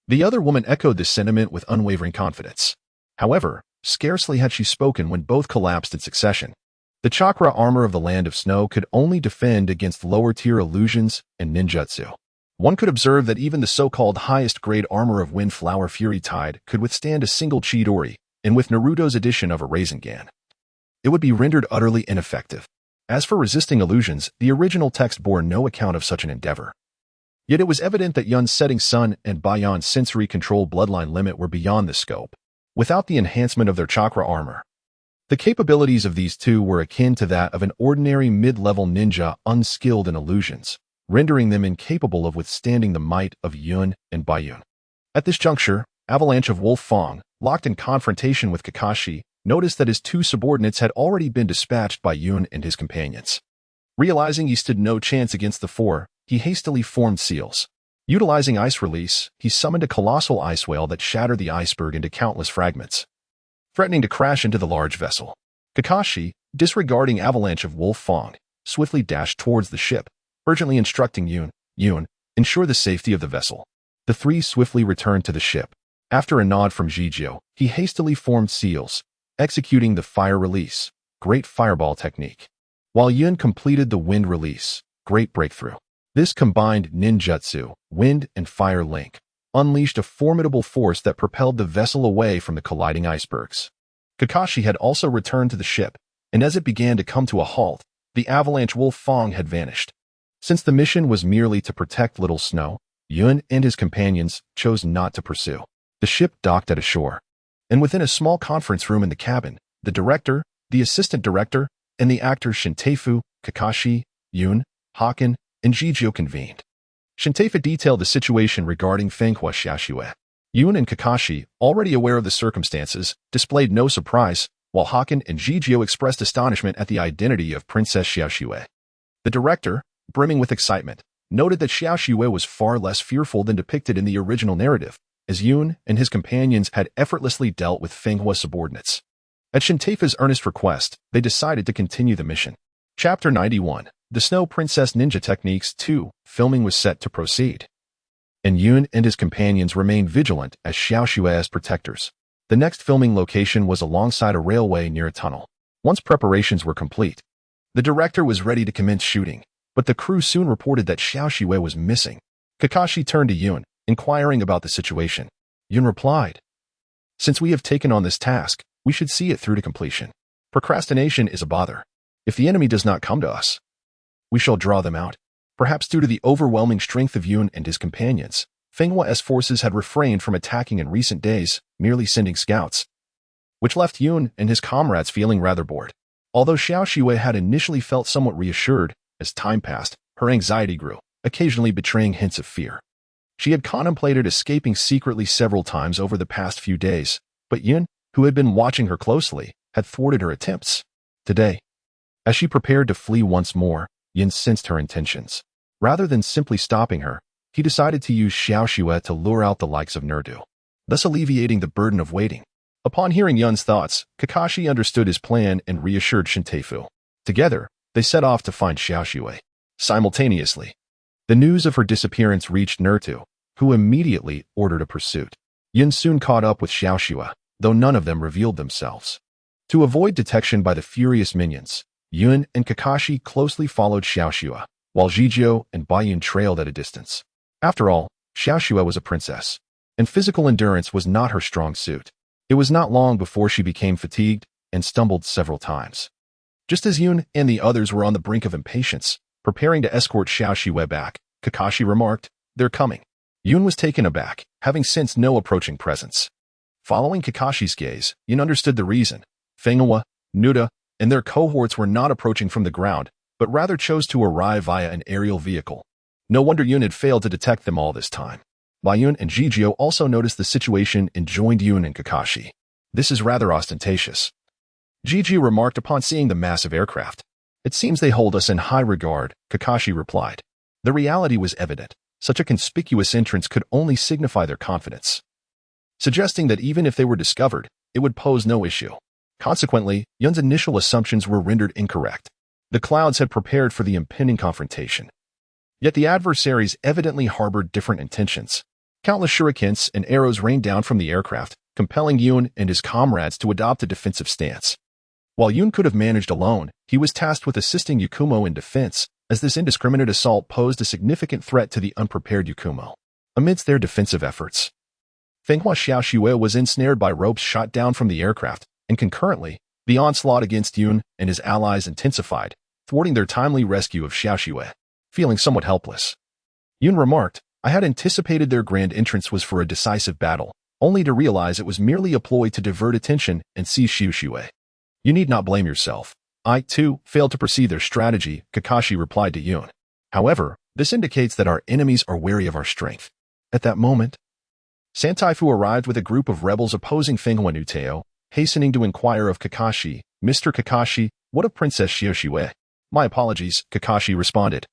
The other woman echoed this sentiment with unwavering confidence. However, scarcely had she spoken when both collapsed in succession. The chakra armor of the Land of Snow could only defend against lower-tier illusions and ninjutsu. One could observe that even the so-called highest-grade armor of Wind Flower Fury Tide could withstand a single Chidori, and with Naruto's addition of a Rasengan, it would be rendered utterly ineffective. As for resisting illusions, the original text bore no account of such an endeavor. Yet it was evident that Yun's setting sun and Baiyan's sensory control bloodline limit were beyond this scope. Without the enhancement of their chakra armor, the capabilities of these two were akin to that of an ordinary mid-level ninja unskilled in illusions, rendering them incapable of withstanding the might of Yun and Baiyan. At this juncture, Avalanche of Wolf Fang, locked in confrontation with Kakashi, noticed that his 2 subordinates had already been dispatched by Yun and his companions. Realizing he stood no chance against the 4, he hastily formed seals. Utilizing ice release, he summoned a colossal ice whale that shattered the iceberg into countless fragments, threatening to crash into the large vessel. Kakashi, disregarding Avalanche of Wolf Fang, swiftly dashed towards the ship, urgently instructing Yun, ensure the safety of the vessel. The 3 swiftly returned to the ship. After a nod from Jijio, he hastily formed seals, executing the fire release, great fireball technique, while Yun completed the wind release, great breakthrough. This combined ninjutsu, wind and fire link, unleashed a formidable force that propelled the vessel away from the colliding icebergs. Kakashi had also returned to the ship, and as it began to come to a halt, the Avalanche Wolf Fang had vanished. Since the mission was merely to protect Little Snow, Yun and his companions chose not to pursue. The ship docked at a shore, and within a small conference room in the cabin, the director, the assistant director, and the actors Shintefu, Kakashi, Yun, Haken, and Jijio convened. Shintefu detailed the situation regarding Fenghua Xiaoxue. Yun and Kakashi, already aware of the circumstances, displayed no surprise, while Haken and Jijio expressed astonishment at the identity of Princess Xiaoxue. The director, brimming with excitement, noted that Xiaoxue was far less fearful than depicted in the original narrative, as Yun and his companions had effortlessly dealt with Fenghua subordinates. At Shintefu's earnest request, they decided to continue the mission. Chapter 91, The Snow Princess Ninja Techniques 2, filming was set to proceed, and Yun and his companions remained vigilant as Xiaoxue's protectors. The next filming location was alongside a railway near a tunnel. Once preparations were complete, The director was ready to commence shooting, but the crew soon reported that Xiao Xue was missing. Kakashi turned to Yun, inquiring about the situation. Yun replied, "Since we have taken on this task, we should see it through to completion. Procrastination is a bother. If the enemy does not come to us, we shall draw them out." Perhaps due to the overwhelming strength of Yun and his companions, Feng Hua's forces had refrained from attacking in recent days, merely sending scouts, which left Yun and his comrades feeling rather bored. Although Xiao Xue had initially felt somewhat reassured, as time passed, her anxiety grew, occasionally betraying hints of fear. She had contemplated escaping secretly several times over the past few days, but Yun, who had been watching her closely, had thwarted her attempts. Today, as she prepared to flee once more, Yun sensed her intentions. Rather than simply stopping her, he decided to use Xiao Xue to lure out the likes of Naruto, thus alleviating the burden of waiting. Upon hearing Yun's thoughts, Kakashi understood his plan and reassured Shintefu. Together, they set off to find Xiao Xue. Simultaneously, the news of her disappearance reached Naruto, who immediately ordered a pursuit. Yun soon caught up with Xiao Xue, though none of them revealed themselves. To avoid detection by the furious minions, Yun and Kakashi closely followed Xiao Xue, while Jijio and Baiyun trailed at a distance. After all, Xiao Xue was a princess, and physical endurance was not her strong suit. It was not long before she became fatigued and stumbled several times. Just as Yun and the others were on the brink of impatience, preparing to escort Xiao Xue back, Kakashi remarked, "They're coming." Yun was taken aback, having sensed no approaching presence. Following Kakashi's gaze, Yun understood the reason. Feng Hua, Nuda, and their cohorts were not approaching from the ground, but rather chose to arrive via an aerial vehicle. No wonder Yun had failed to detect them all this time. Baiyun and Jijio also noticed the situation and joined Yun and Kakashi. "This is rather ostentatious," Jijio remarked upon seeing the massive aircraft. "It seems they hold us in high regard," Kakashi replied. The reality was evident. Such a conspicuous entrance could only signify their confidence, suggesting that even if they were discovered, it would pose no issue. Consequently, Yun's initial assumptions were rendered incorrect. The clouds had prepared for the impending confrontation. Yet the adversaries evidently harbored different intentions. Countless shurikens and arrows rained down from the aircraft, compelling Yun and his comrades to adopt a defensive stance. While Yun could have managed alone, he was tasked with assisting Yakumo in defense, as this indiscriminate assault posed a significant threat to the unprepared Yakumo. Amidst their defensive efforts, Feng Hua Xiao Xue was ensnared by ropes shot down from the aircraft, and concurrently, the onslaught against Yun and his allies intensified, thwarting their timely rescue of Xiao Xue. Feeling somewhat helpless, Yun remarked, "I had anticipated their grand entrance was for a decisive battle, only to realize it was merely a ploy to divert attention and seize Xiao Xue. You need not blame yourself. I, too, failed to perceive their strategy," Kakashi replied to Yun. "However, this indicates that our enemies are wary of our strength." At that moment, Santaifu arrived with a group of rebels opposing Feng Hua Nuteo, hastening to inquire of Kakashi, "Mr. Kakashi, what of Princess Xiao Xue?" "My apologies," Kakashi responded.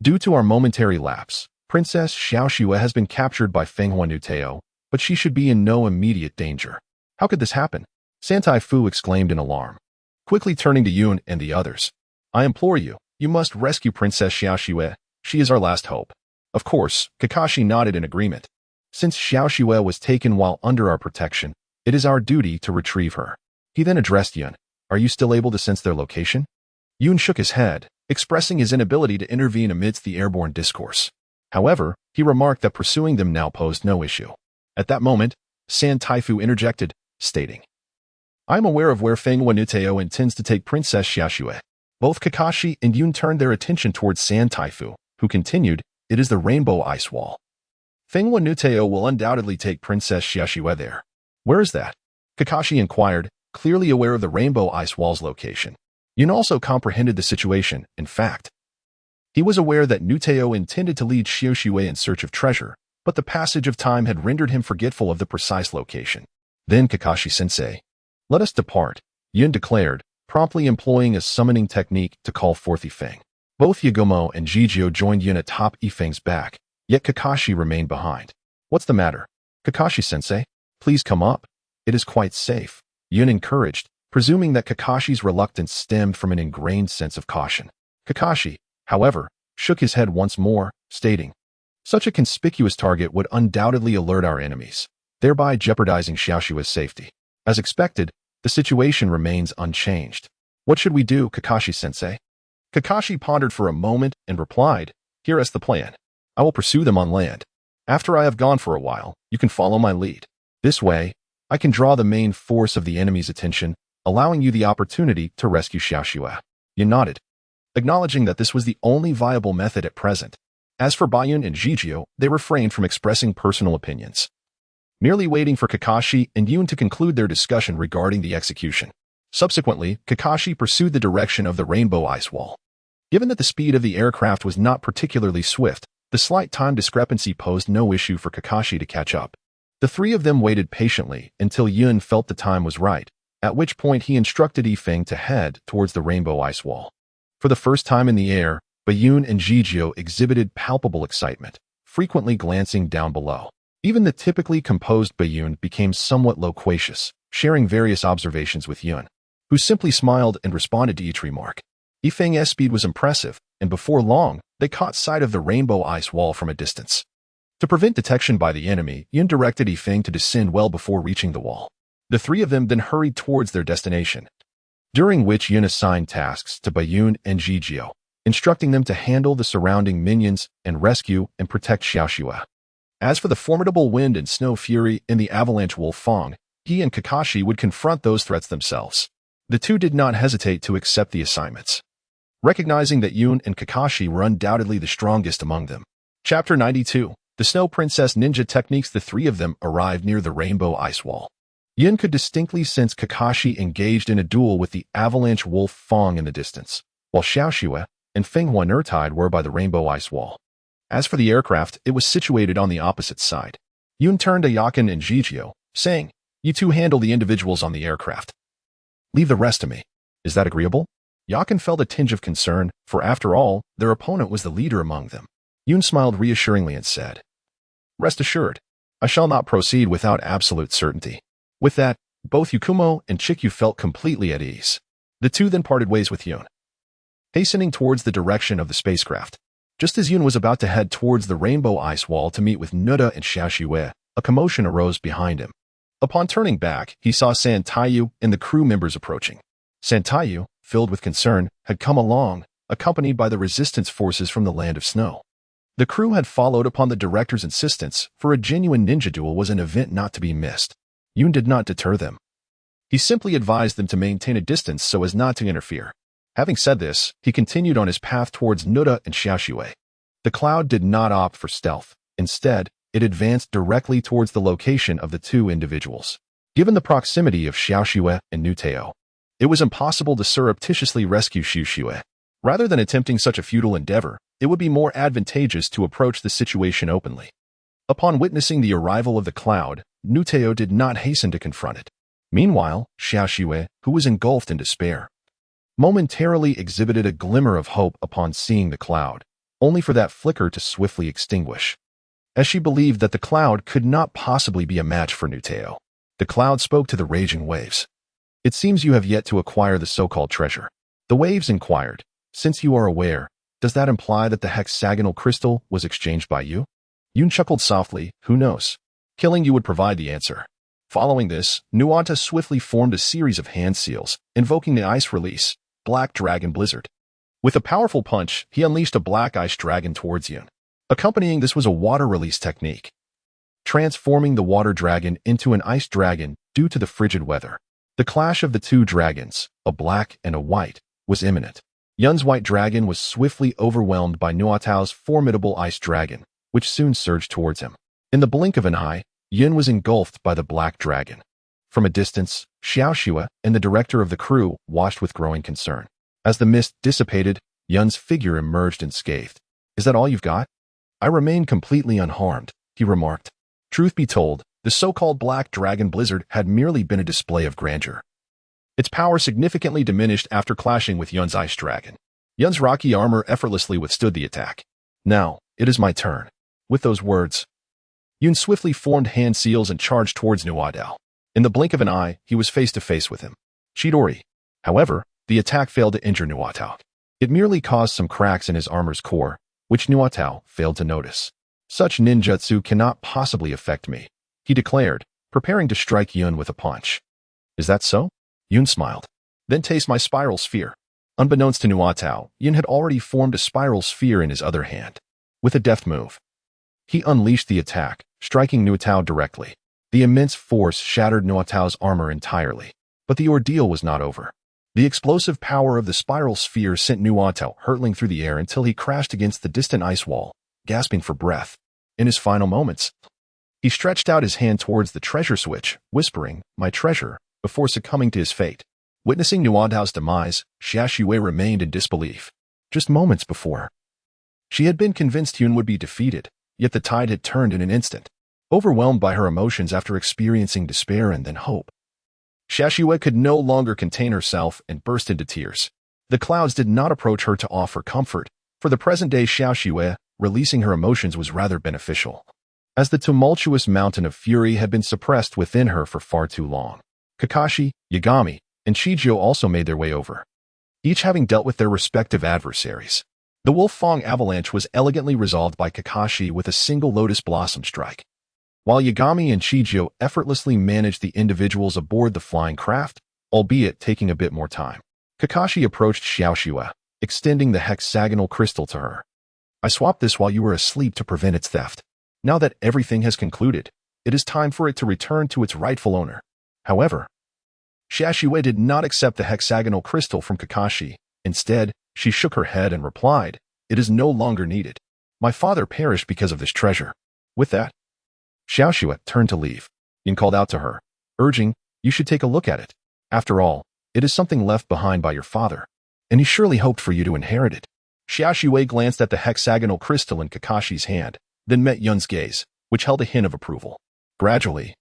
"Due to our momentary lapse, Princess Xiao Xue has been captured by Feng Hua Nuteo, but she should be in no immediate danger." "How could this happen?" Santaifu exclaimed in alarm. Quickly turning to Yun and the others, "I implore you, you must rescue Princess Xiao Xue. She is our last hope." Of course, Kakashi nodded in agreement. "Since Xiao Xue was taken while under our protection, it is our duty to retrieve her." He then addressed Yun. "Are you still able to sense their location?" Yun shook his head, expressing his inability to intervene amidst the airborne discourse. However, he remarked that pursuing them now posed no issue. At that moment, Santaifu interjected, stating, "I am aware of where Feng Hua Nuteo intends to take Princess Xiao Xue." Both Kakashi and Yun turned their attention towards Santaifu, who continued, "It is the Rainbow Ice Wall. Feng Hua Nuteo will undoubtedly take Princess Xiao Xue there." "Where is that?" Kakashi inquired, clearly aware of the Rainbow Ice Wall's location. Yun also comprehended the situation. In fact, he was aware that Nuteo intended to lead Xiao Xue in search of treasure, but the passage of time had rendered him forgetful of the precise location. "Then Kakashi-sensei, let us depart," Yun declared, promptly employing a summoning technique to call forth Yifeng. Both Yagumo and Jijio joined Yun atop Yifeng's back, yet Kakashi remained behind. "What's the matter?" "Kakashi-sensei, please come up. It is quite safe," Yun encouraged, presuming that Kakashi's reluctance stemmed from an ingrained sense of caution. Kakashi, however, shook his head once more, stating, "Such a conspicuous target would undoubtedly alert our enemies, thereby jeopardizing Xiao Xue's safety. As expected, the situation remains unchanged." What should we do, Kakashi-sensei? Kakashi pondered for a moment and replied, here is the plan. I will pursue them on land. After I have gone for a while, you can follow my lead. This way, I can draw the main force of the enemy's attention, allowing you the opportunity to rescue Xiaoxue. Yun nodded, acknowledging that this was the only viable method at present. As for Bayun and Jijio, they refrained from expressing personal opinions, merely waiting for Kakashi and Yun to conclude their discussion regarding the execution. Subsequently, Kakashi pursued the direction of the rainbow ice wall. Given that the speed of the aircraft was not particularly swift, the slight time discrepancy posed no issue for Kakashi to catch up. The three of them waited patiently until Yun felt the time was right, at which point he instructed Yifeng to head towards the rainbow ice wall. For the first time in the air, Bayun and Jijio exhibited palpable excitement, frequently glancing down below. Even the typically composed Bayun became somewhat loquacious, sharing various observations with Yun, who simply smiled and responded to each remark. Yifeng's speed was impressive, and before long, they caught sight of the rainbow ice wall from a distance. To prevent detection by the enemy, Yun directed Yifeng to descend well before reaching the wall. The three of them then hurried towards their destination, during which Yun assigned tasks to Bayun and Jijio, instructing them to handle the surrounding minions and rescue and protect Xiaoxue. As for the formidable wind and snow fury in the avalanche wolf Fang, he and Kakashi would confront those threats themselves. The two did not hesitate to accept the assignments, recognizing that Yun and Kakashi were undoubtedly the strongest among them. Chapter 92. The Snow Princess Ninja Techniques. The three of them arrived near the rainbow ice wall. Yun could distinctly sense Kakashi engaged in a duel with the avalanche wolf Fang in the distance, while Xiaoxue and Fenghua Nurtide were by the rainbow ice wall. As for the aircraft, it was situated on the opposite side. Yun turned to Yakin and Jijio, saying, you two handle the individuals on the aircraft. Leave the rest to me. Is that agreeable? Yakin felt a tinge of concern, for after all, their opponent was the leader among them. Yun smiled reassuringly and said, rest assured, I shall not proceed without absolute certainty. With that, both Yukumo and Chikyu felt completely at ease. The two then parted ways with Yun, hastening towards the direction of the spacecraft. Just as Yun was about to head towards the rainbow ice wall to meet with Nuda and Xiaoxue, a commotion arose behind him. Upon turning back, he saw Santayu and the crew members approaching. Santayu, filled with concern, had come along, accompanied by the resistance forces from the land of snow. The crew had followed upon the director's insistence, for a genuine ninja duel was an event not to be missed. Yun did not deter them. He simply advised them to maintain a distance so as not to interfere. Having said this, he continued on his path towards Nuda and Xiaoxue. The cloud did not opt for stealth. Instead, it advanced directly towards the location of the two individuals. Given the proximity of Xiaoxue and Nuteo, it was impossible to surreptitiously rescue Xiaoxue. Rather than attempting such a futile endeavor, it would be more advantageous to approach the situation openly. Upon witnessing the arrival of the cloud, Nuteo did not hasten to confront it. Meanwhile, Xiaoxue, who was engulfed in despair, momentarily exhibited a glimmer of hope upon seeing the cloud, only for that flicker to swiftly extinguish, as she believed that the cloud could not possibly be a match for Nuteo. The cloud spoke to the raging waves. It seems you have yet to acquire the so-called treasure. The waves inquired, since you are aware, does that imply that the hexagonal crystal was exchanged by you? Yun chuckled softly, who knows? Killing you would provide the answer. Following this, Nuanta swiftly formed a series of hand seals, invoking the ice release, Black Dragon Blizzard. With a powerful punch, he unleashed a black ice dragon towards Yun. Accompanying this was a water release technique, transforming the water dragon into an ice dragon due to the frigid weather. The clash of the two dragons, a black and a white, was imminent. Yun's white dragon was swiftly overwhelmed by Nuatao's formidable ice dragon, which soon surged towards him. In the blink of an eye, Yun was engulfed by the black dragon. From a distance, Xiaoxue and the director of the crew watched with growing concern. As the mist dissipated, Yun's figure emerged unscathed. Is that all you've got? I remain completely unharmed, he remarked. Truth be told, the so-called Black Dragon Blizzard had merely been a display of grandeur. Its power significantly diminished after clashing with Yun's ice dragon. Yun's rocky armor effortlessly withstood the attack. Now, it is my turn. With those words, Yun swiftly formed hand seals and charged towards Nuadao. In the blink of an eye, he was face to face with him. Chidori. However, the attack failed to injure Nuatao. It merely caused some cracks in his armor's core, which Nuatao failed to notice. Such ninjutsu cannot possibly affect me, he declared, preparing to strike Yun with a punch. Is that so? Yun smiled. Then taste my spiral sphere. Unbeknownst to Nuatao, Yun had already formed a spiral sphere in his other hand. With a deft move, he unleashed the attack, striking Nuatao directly. The immense force shattered Nuatao's armor entirely. But the ordeal was not over. The explosive power of the spiral sphere sent Nuatao hurtling through the air until he crashed against the distant ice wall, gasping for breath. In his final moments, he stretched out his hand towards the treasure switch, whispering, "My treasure," before succumbing to his fate. Witnessing Nuatao's demise, Xiaoxue remained in disbelief. Just moments before, she had been convinced Yun would be defeated, yet the tide had turned in an instant. Overwhelmed by her emotions after experiencing despair and then hope, Xiaoxue could no longer contain herself and burst into tears. The clouds did not approach her to offer comfort. For the present-day Xiaoxue, releasing her emotions was rather beneficial, as the tumultuous mountain of fury had been suppressed within her for far too long. Kakashi, Yagami, and Shijio also made their way over, each having dealt with their respective adversaries. The Wolf Fong avalanche was elegantly resolved by Kakashi with a single lotus blossom strike, while Yagami and Shijio effortlessly managed the individuals aboard the flying craft, albeit taking a bit more time. Kakashi approached Xiaoxue, extending the hexagonal crystal to her. "I swapped this while you were asleep to prevent its theft. Now that everything has concluded, it is time for it to return to its rightful owner." However, Xiaoxue did not accept the hexagonal crystal from Kakashi. Instead, she shook her head and replied, "It is no longer needed. My father perished because of this treasure." With that, Xiaoxue turned to leave. Yin called out to her, urging, "You should take a look at it. After all, it is something left behind by your father, and he surely hoped for you to inherit it." Xiaoxue glanced at the hexagonal crystal in Kakashi's hand, then met Yun's gaze, which held a hint of approval. Gradually,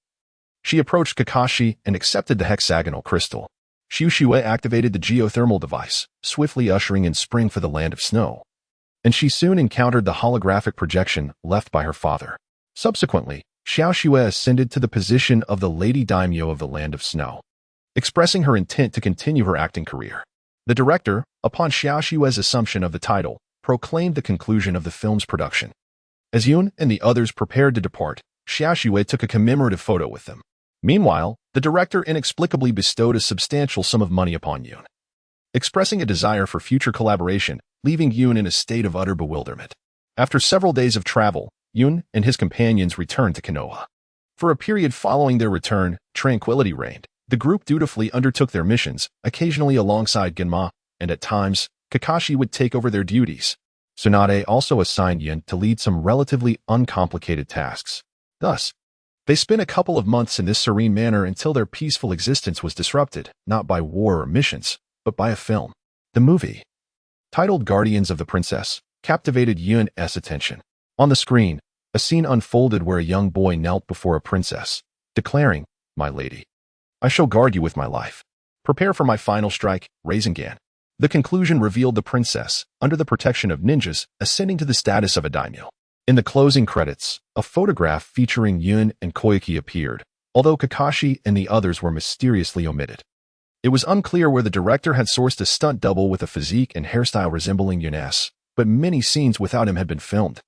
she approached Kakashi and accepted the hexagonal crystal. Xiaoxue activated the geothermal device, swiftly ushering in spring for the land of snow, and she soon encountered the holographic projection left by her father. Subsequently, Xiaoxue ascended to the position of the Lady Daimyo of the Land of Snow, expressing her intent to continue her acting career. The director, upon Xiaoxue's assumption of the title, proclaimed the conclusion of the film's production. As Yun and the others prepared to depart, Xiaoxue took a commemorative photo with them. Meanwhile, the director inexplicably bestowed a substantial sum of money upon Yun, expressing a desire for future collaboration, leaving Yun in a state of utter bewilderment. After several days of travel, Yun and his companions returned to Konoha. For a period following their return, tranquility reigned. The group dutifully undertook their missions, occasionally alongside Genma, and at times, Kakashi would take over their duties. Tsunade also assigned Yun to lead some relatively uncomplicated tasks. Thus, they spent a couple of months in this serene manner until their peaceful existence was disrupted, not by war or missions, but by a film. The movie, titled Guardians of the Princess, captivated Yun's attention. On the screen, a scene unfolded where a young boy knelt before a princess, declaring, "My lady, I shall guard you with my life. Prepare for my final strike, Rasengan." The conclusion revealed the princess, under the protection of ninjas, ascending to the status of a daimyo. In the closing credits, a photograph featuring Yun and Koike appeared, although Kakashi and the others were mysteriously omitted. It was unclear where the director had sourced a stunt double with a physique and hairstyle resembling Yun's, but many scenes without him had been filmed,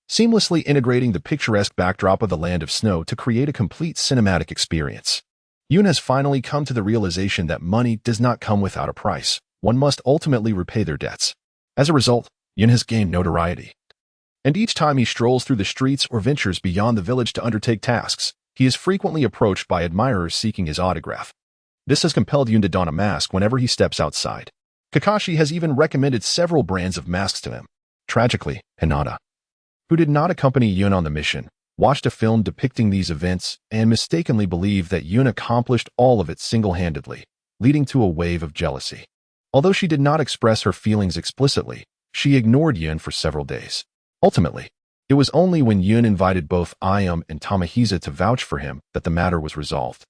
seamlessly integrating the picturesque backdrop of the Land of Snow to create a complete cinematic experience. Yun has finally come to the realization that money does not come without a price. One must ultimately repay their debts. As a result, Yun has gained notoriety, and each time he strolls through the streets or ventures beyond the village to undertake tasks, he is frequently approached by admirers seeking his autograph. This has compelled Yun to don a mask whenever he steps outside. Kakashi has even recommended several brands of masks to him. Tragically, Hinata, who did not accompany Yun on the mission, watched a film depicting these events and mistakenly believed that Yun accomplished all of it single-handedly, leading to a wave of jealousy. Although she did not express her feelings explicitly, she ignored Yun for several days. Ultimately, it was only when Yun invited both Ayum and Tamahisa to vouch for him that the matter was resolved.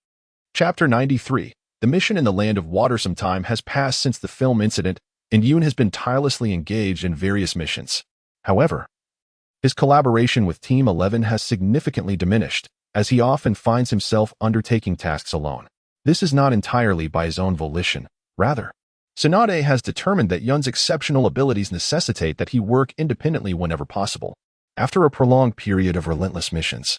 Chapter 93. The mission in the Land of Water. Some time has passed since the film incident, and Yun has been tirelessly engaged in various missions. However, his collaboration with Team 11 has significantly diminished, as he often finds himself undertaking tasks alone. This is not entirely by his own volition. Rather, Tsunade has determined that Yun's exceptional abilities necessitate that he work independently whenever possible. After a prolonged period of relentless missions,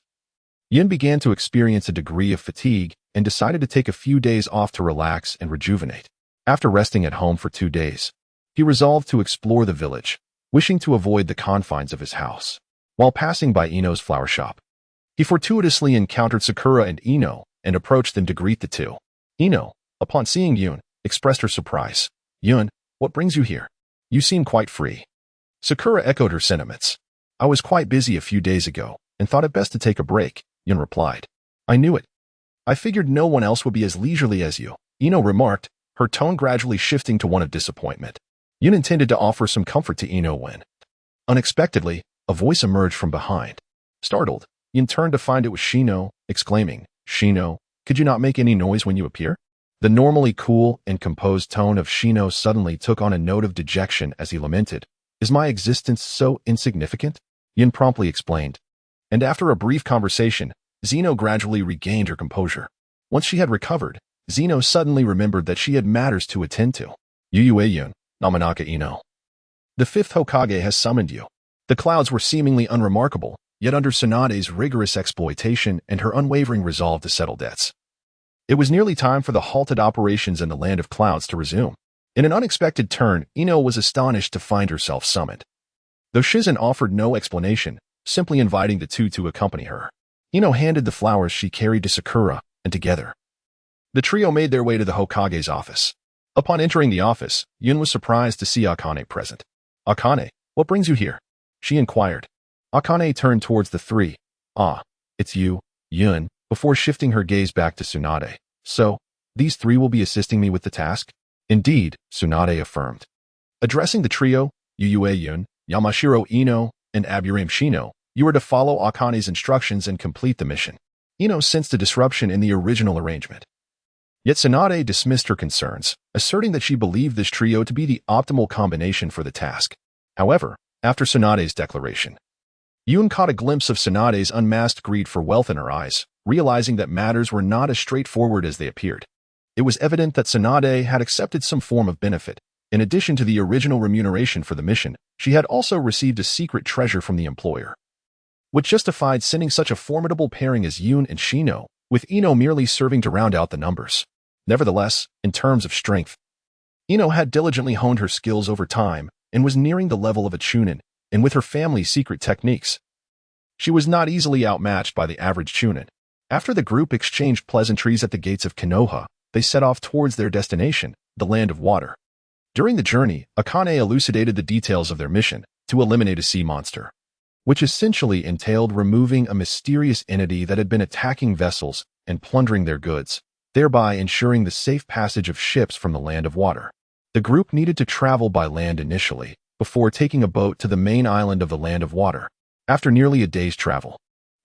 Yun began to experience a degree of fatigue and decided to take a few days off to relax and rejuvenate. After resting at home for 2 days, he resolved to explore the village, wishing to avoid the confines of his house. While passing by Ino's flower shop, he fortuitously encountered Sakura and Ino and approached them to greet the two. Ino, upon seeing Yun, expressed her surprise. "Yun, what brings you here? You seem quite free." Sakura echoed her sentiments. "I was quite busy a few days ago and thought it best to take a break," Yun replied. "I knew it. I figured no one else would be as leisurely as you," Ino remarked, her tone gradually shifting to one of disappointment. Yun intended to offer some comfort to Ino when, unexpectedly, a voice emerged from behind. Startled, Yun turned to find it was Shino, exclaiming, "Shino, could you not make any noise when you appear?" The normally cool and composed tone of Shino suddenly took on a note of dejection as he lamented, "Is my existence so insignificant?" Yun promptly explained. And after a brief conversation, Zeno gradually regained her composure. Once she had recovered, Zeno suddenly remembered that she had matters to attend to. "Yun, Namanaka Ino. The fifth Hokage has summoned you." The clouds were seemingly unremarkable, yet under Tsunade's rigorous exploitation and her unwavering resolve to settle debts, it was nearly time for the halted operations in the land of clouds to resume. In an unexpected turn, Ino was astonished to find herself summoned. Though Shizen offered no explanation, simply inviting the two to accompany her, Ino handed the flowers she carried to Sakura, and together, the trio made their way to the Hokage's office. Upon entering the office, Yun was surprised to see Akane present. "Akane, what brings you here?" she inquired. Akane turned towards the three. "Ah, it's you, Yun," before shifting her gaze back to Tsunade. "So, these three will be assisting me with the task?" "Indeed," Tsunade affirmed. Addressing the trio, Yun, Yamashiro Ino, and Aburame Shino, you are to follow Akane's instructions and complete the mission. Ino sensed a disruption in the original arrangement. Yet Tsunade dismissed her concerns, asserting that she believed this trio to be the optimal combination for the task. However, after Tsunade's declaration, Yun caught a glimpse of Tsunade's unmasked greed for wealth in her eyes, realizing that matters were not as straightforward as they appeared. It was evident that Tsunade had accepted some form of benefit. In addition to the original remuneration for the mission, she had also received a secret treasure from the employer, which justified sending such a formidable pairing as Yun and Shino, with Ino merely serving to round out the numbers. Nevertheless, in terms of strength, Ino had diligently honed her skills over time and was nearing the level of a Chunin, and with her family's secret techniques, she was not easily outmatched by the average Chunin. After the group exchanged pleasantries at the gates of Konoha, they set off towards their destination, the Land of Water. During the journey, Akane elucidated the details of their mission to eliminate a sea monster, which essentially entailed removing a mysterious entity that had been attacking vessels and plundering their goods, thereby ensuring the safe passage of ships from the Land of Water. The group needed to travel by land initially, before taking a boat to the main island of the Land of Water. After nearly a day's travel,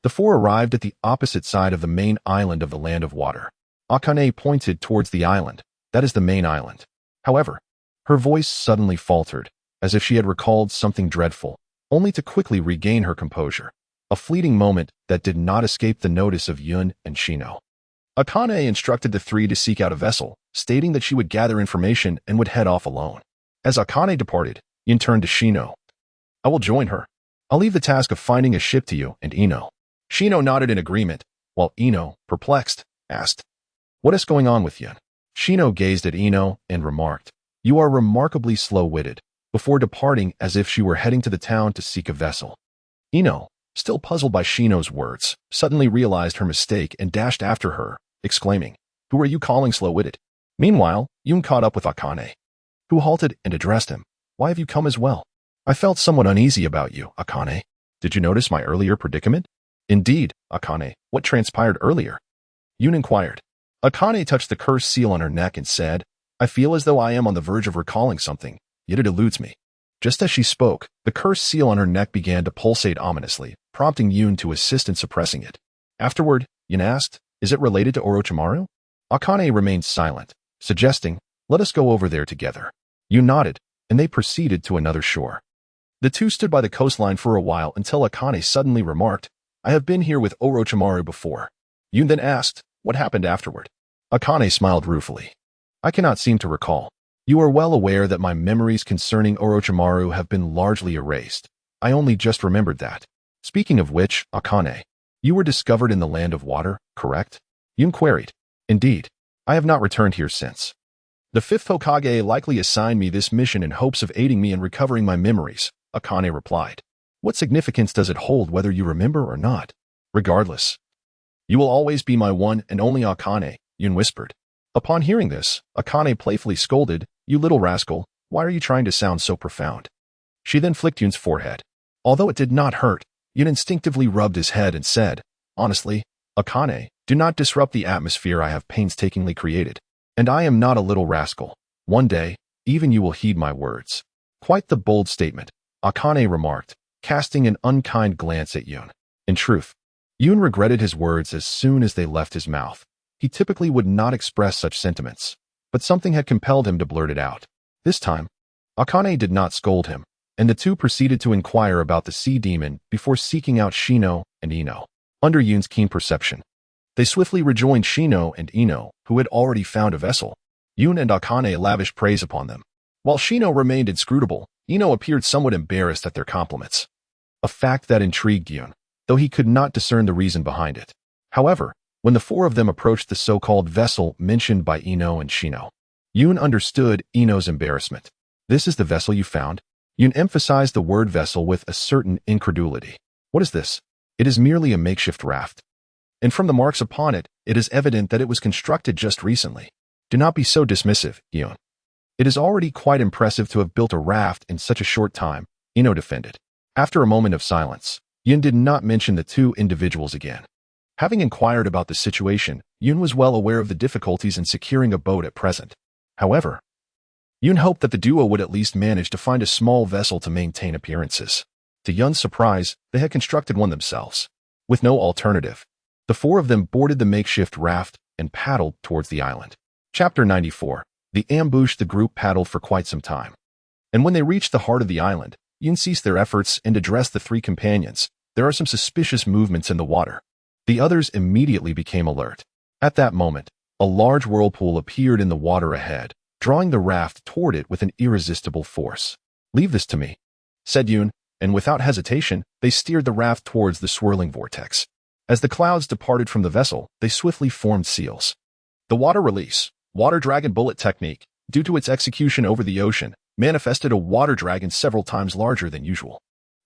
the four arrived at the opposite side of the main island of the Land of Water. Akane pointed towards the island. "That is the main island." However, her voice suddenly faltered, as if she had recalled something dreadful, only to quickly regain her composure. A fleeting moment that did not escape the notice of Yun and Shino. Akane instructed the three to seek out a vessel, stating that she would gather information and would head off alone. As Akane departed, Yun turned to Shino. "I will join her. I'll leave the task of finding a ship to you and Ino." Shino nodded in agreement, while Ino, perplexed, asked, "What is going on with Yun?" Shino gazed at Ino and remarked, "You are remarkably slow-witted," before departing as if she were heading to the town to seek a vessel. Ino, still puzzled by Shino's words, suddenly realized her mistake and dashed after her, exclaiming, "Who are you calling slow-witted?" Meanwhile, Yun caught up with Akane, who halted and addressed him. "Why have you come as well? I felt somewhat uneasy about you, Akane. Did you notice my earlier predicament?" "Indeed, Akane. What transpired earlier?" Yun inquired. Akane touched the cursed seal on her neck and said, "I feel as though I am on the verge of recalling something, yet it eludes me." Just as she spoke, the cursed seal on her neck began to pulsate ominously, prompting Yun to assist in suppressing it. Afterward, Yun asked, "Is it related to Orochimaru?" Akane remained silent, suggesting, "Let us go over there together." Yun nodded, and they proceeded to another shore. The two stood by the coastline for a while until Akane suddenly remarked, "I have been here with Orochimaru before." Yun then asked, "What happened afterward?" Akane smiled ruefully. "I cannot seem to recall. You are well aware that my memories concerning Orochimaru have been largely erased. I only just remembered that. Speaking of which, Akane, you were discovered in the Land of Water, correct?" Yun queried. "Indeed. I have not returned here since." The fifth Hokage likely assigned me this mission in hopes of aiding me in recovering my memories, Akane replied. What significance does it hold whether you remember or not? Regardless. You will always be my one and only Akane, Yun whispered. Upon hearing this, Akane playfully scolded, You little rascal, why are you trying to sound so profound? She then flicked Yun's forehead. Although it did not hurt, Yun instinctively rubbed his head and said, Honestly, Akane, do not disrupt the atmosphere I have painstakingly created. And I am not a little rascal. One day, even you will heed my words. Quite the bold statement, Akane remarked, casting an unkind glance at Yun. In truth, Yun regretted his words as soon as they left his mouth. He typically would not express such sentiments, but something had compelled him to blurt it out. This time, Akane did not scold him, and the two proceeded to inquire about the sea demon before seeking out Shino and Ino. Under Yun's keen perception, they swiftly rejoined Shino and Ino, who had already found a vessel. Yun and Akane lavished praise upon them. While Shino remained inscrutable, Ino appeared somewhat embarrassed at their compliments. A fact that intrigued Yun, though he could not discern the reason behind it. However, when the four of them approached the so-called vessel mentioned by Ino and Shino, Yun understood Ino's embarrassment. This is the vessel you found? Yun emphasized the word vessel with a certain incredulity. What is this? It is merely a makeshift raft. And from the marks upon it, it is evident that it was constructed just recently. Do not be so dismissive, Yun. It is already quite impressive to have built a raft in such a short time, Ino defended. After a moment of silence, Yun did not mention the two individuals again. Having inquired about the situation, Yun was well aware of the difficulties in securing a boat at present. However, Yun hoped that the duo would at least manage to find a small vessel to maintain appearances. To Yun's surprise, they had constructed one themselves. With no alternative, the four of them boarded the makeshift raft and paddled towards the island. Chapter 94. The ambush. The group paddled for quite some time. And when they reached the heart of the island, Yun ceased their efforts and addressed the three companions. There are some suspicious movements in the water. The others immediately became alert. At that moment, a large whirlpool appeared in the water ahead, drawing the raft toward it with an irresistible force. Leave this to me, said Yun, and without hesitation, they steered the raft towards the swirling vortex. As the clouds departed from the vessel, they swiftly formed seals. The water release, water dragon bullet technique, due to its execution over the ocean, manifested a water dragon several times larger than usual.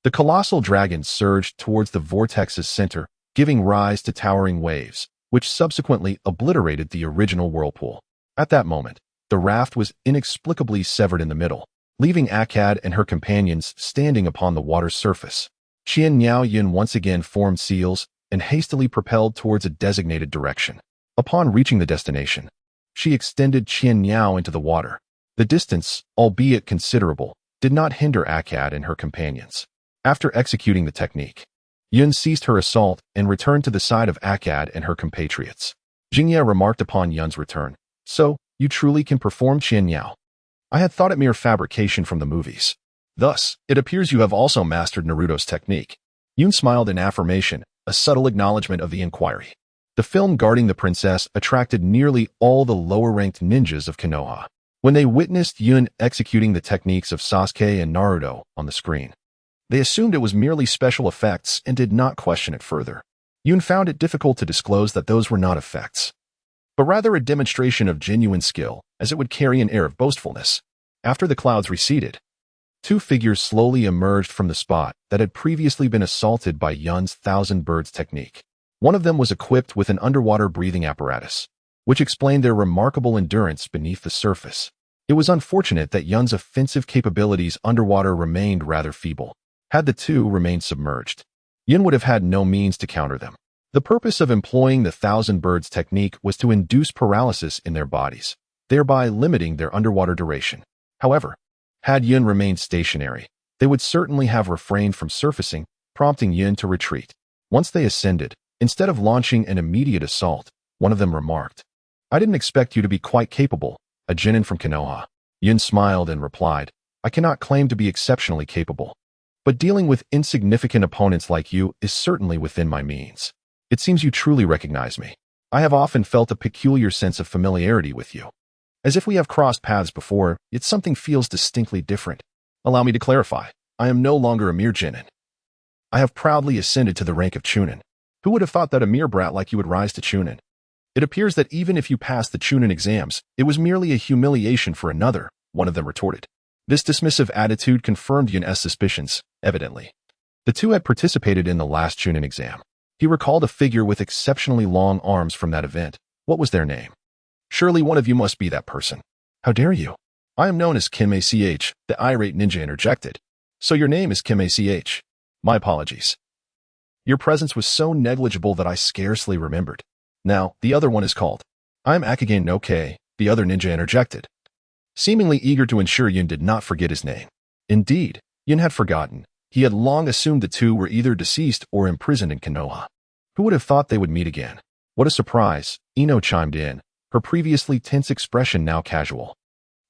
The colossal dragon surged towards the vortex's center, giving rise to towering waves, which subsequently obliterated the original whirlpool. At that moment, the raft was inexplicably severed in the middle, leaving Akkad and her companions standing upon the water's surface. Qian Niao Yun once again formed seals and hastily propelled towards a designated direction. Upon reaching the destination, she extended Qian Niao into the water. The distance, albeit considerable, did not hinder Akkad and her companions. After executing the technique, Yun ceased her assault and returned to the side of Akkad and her compatriots. Jingye remarked upon Yun's return. So, you truly can perform Qian Niao. I had thought it mere fabrication from the movies. Thus, it appears you have also mastered Naruto's technique. Yun smiled in affirmation, a subtle acknowledgement of the inquiry. The film guarding the princess attracted nearly all the lower-ranked ninjas of Konoha. When they witnessed Yun executing the techniques of Sasuke and Naruto on the screen, they assumed it was merely special effects and did not question it further. Yun found it difficult to disclose that those were not effects, but rather a demonstration of genuine skill, as it would carry an air of boastfulness. After the clouds receded, two figures slowly emerged from the spot that had previously been assaulted by Yun's thousand birds technique. One of them was equipped with an underwater breathing apparatus, which explained their remarkable endurance beneath the surface. It was unfortunate that Yun's offensive capabilities underwater remained rather feeble. Had the two remained submerged, Yun would have had no means to counter them. The purpose of employing the thousand birds technique was to induce paralysis in their bodies, thereby limiting their underwater duration. However, had Yun remained stationary, they would certainly have refrained from surfacing, prompting Yun to retreat. Once they ascended, instead of launching an immediate assault, one of them remarked, I didn't expect you to be quite capable, a genin from Konoha. Yun smiled and replied, I cannot claim to be exceptionally capable, but dealing with insignificant opponents like you is certainly within my means. It seems you truly recognize me. I have often felt a peculiar sense of familiarity with you. As if we have crossed paths before, yet something feels distinctly different. Allow me to clarify. I am no longer a mere genin. I have proudly ascended to the rank of chunin. Who would have thought that a mere brat like you would rise to chunin? It appears that even if you passed the Chunin exams, it was merely a humiliation for another, one of them retorted. This dismissive attitude confirmed Yun's suspicions, evidently. The two had participated in the last Chunin exam. He recalled a figure with exceptionally long arms from that event. What was their name? Surely one of you must be that person. How dare you? I am known as Kim ACH, the irate ninja interjected. So your name is Kim ACH. My apologies. Your presence was so negligible that I scarcely remembered. Now, the other one is called. I am Akage no Kei, the other ninja interjected, seemingly eager to ensure Yun did not forget his name. Indeed, Yun had forgotten. He had long assumed the two were either deceased or imprisoned in Konoha. Who would have thought they would meet again? What a surprise, Ino chimed in, her previously tense expression now casual.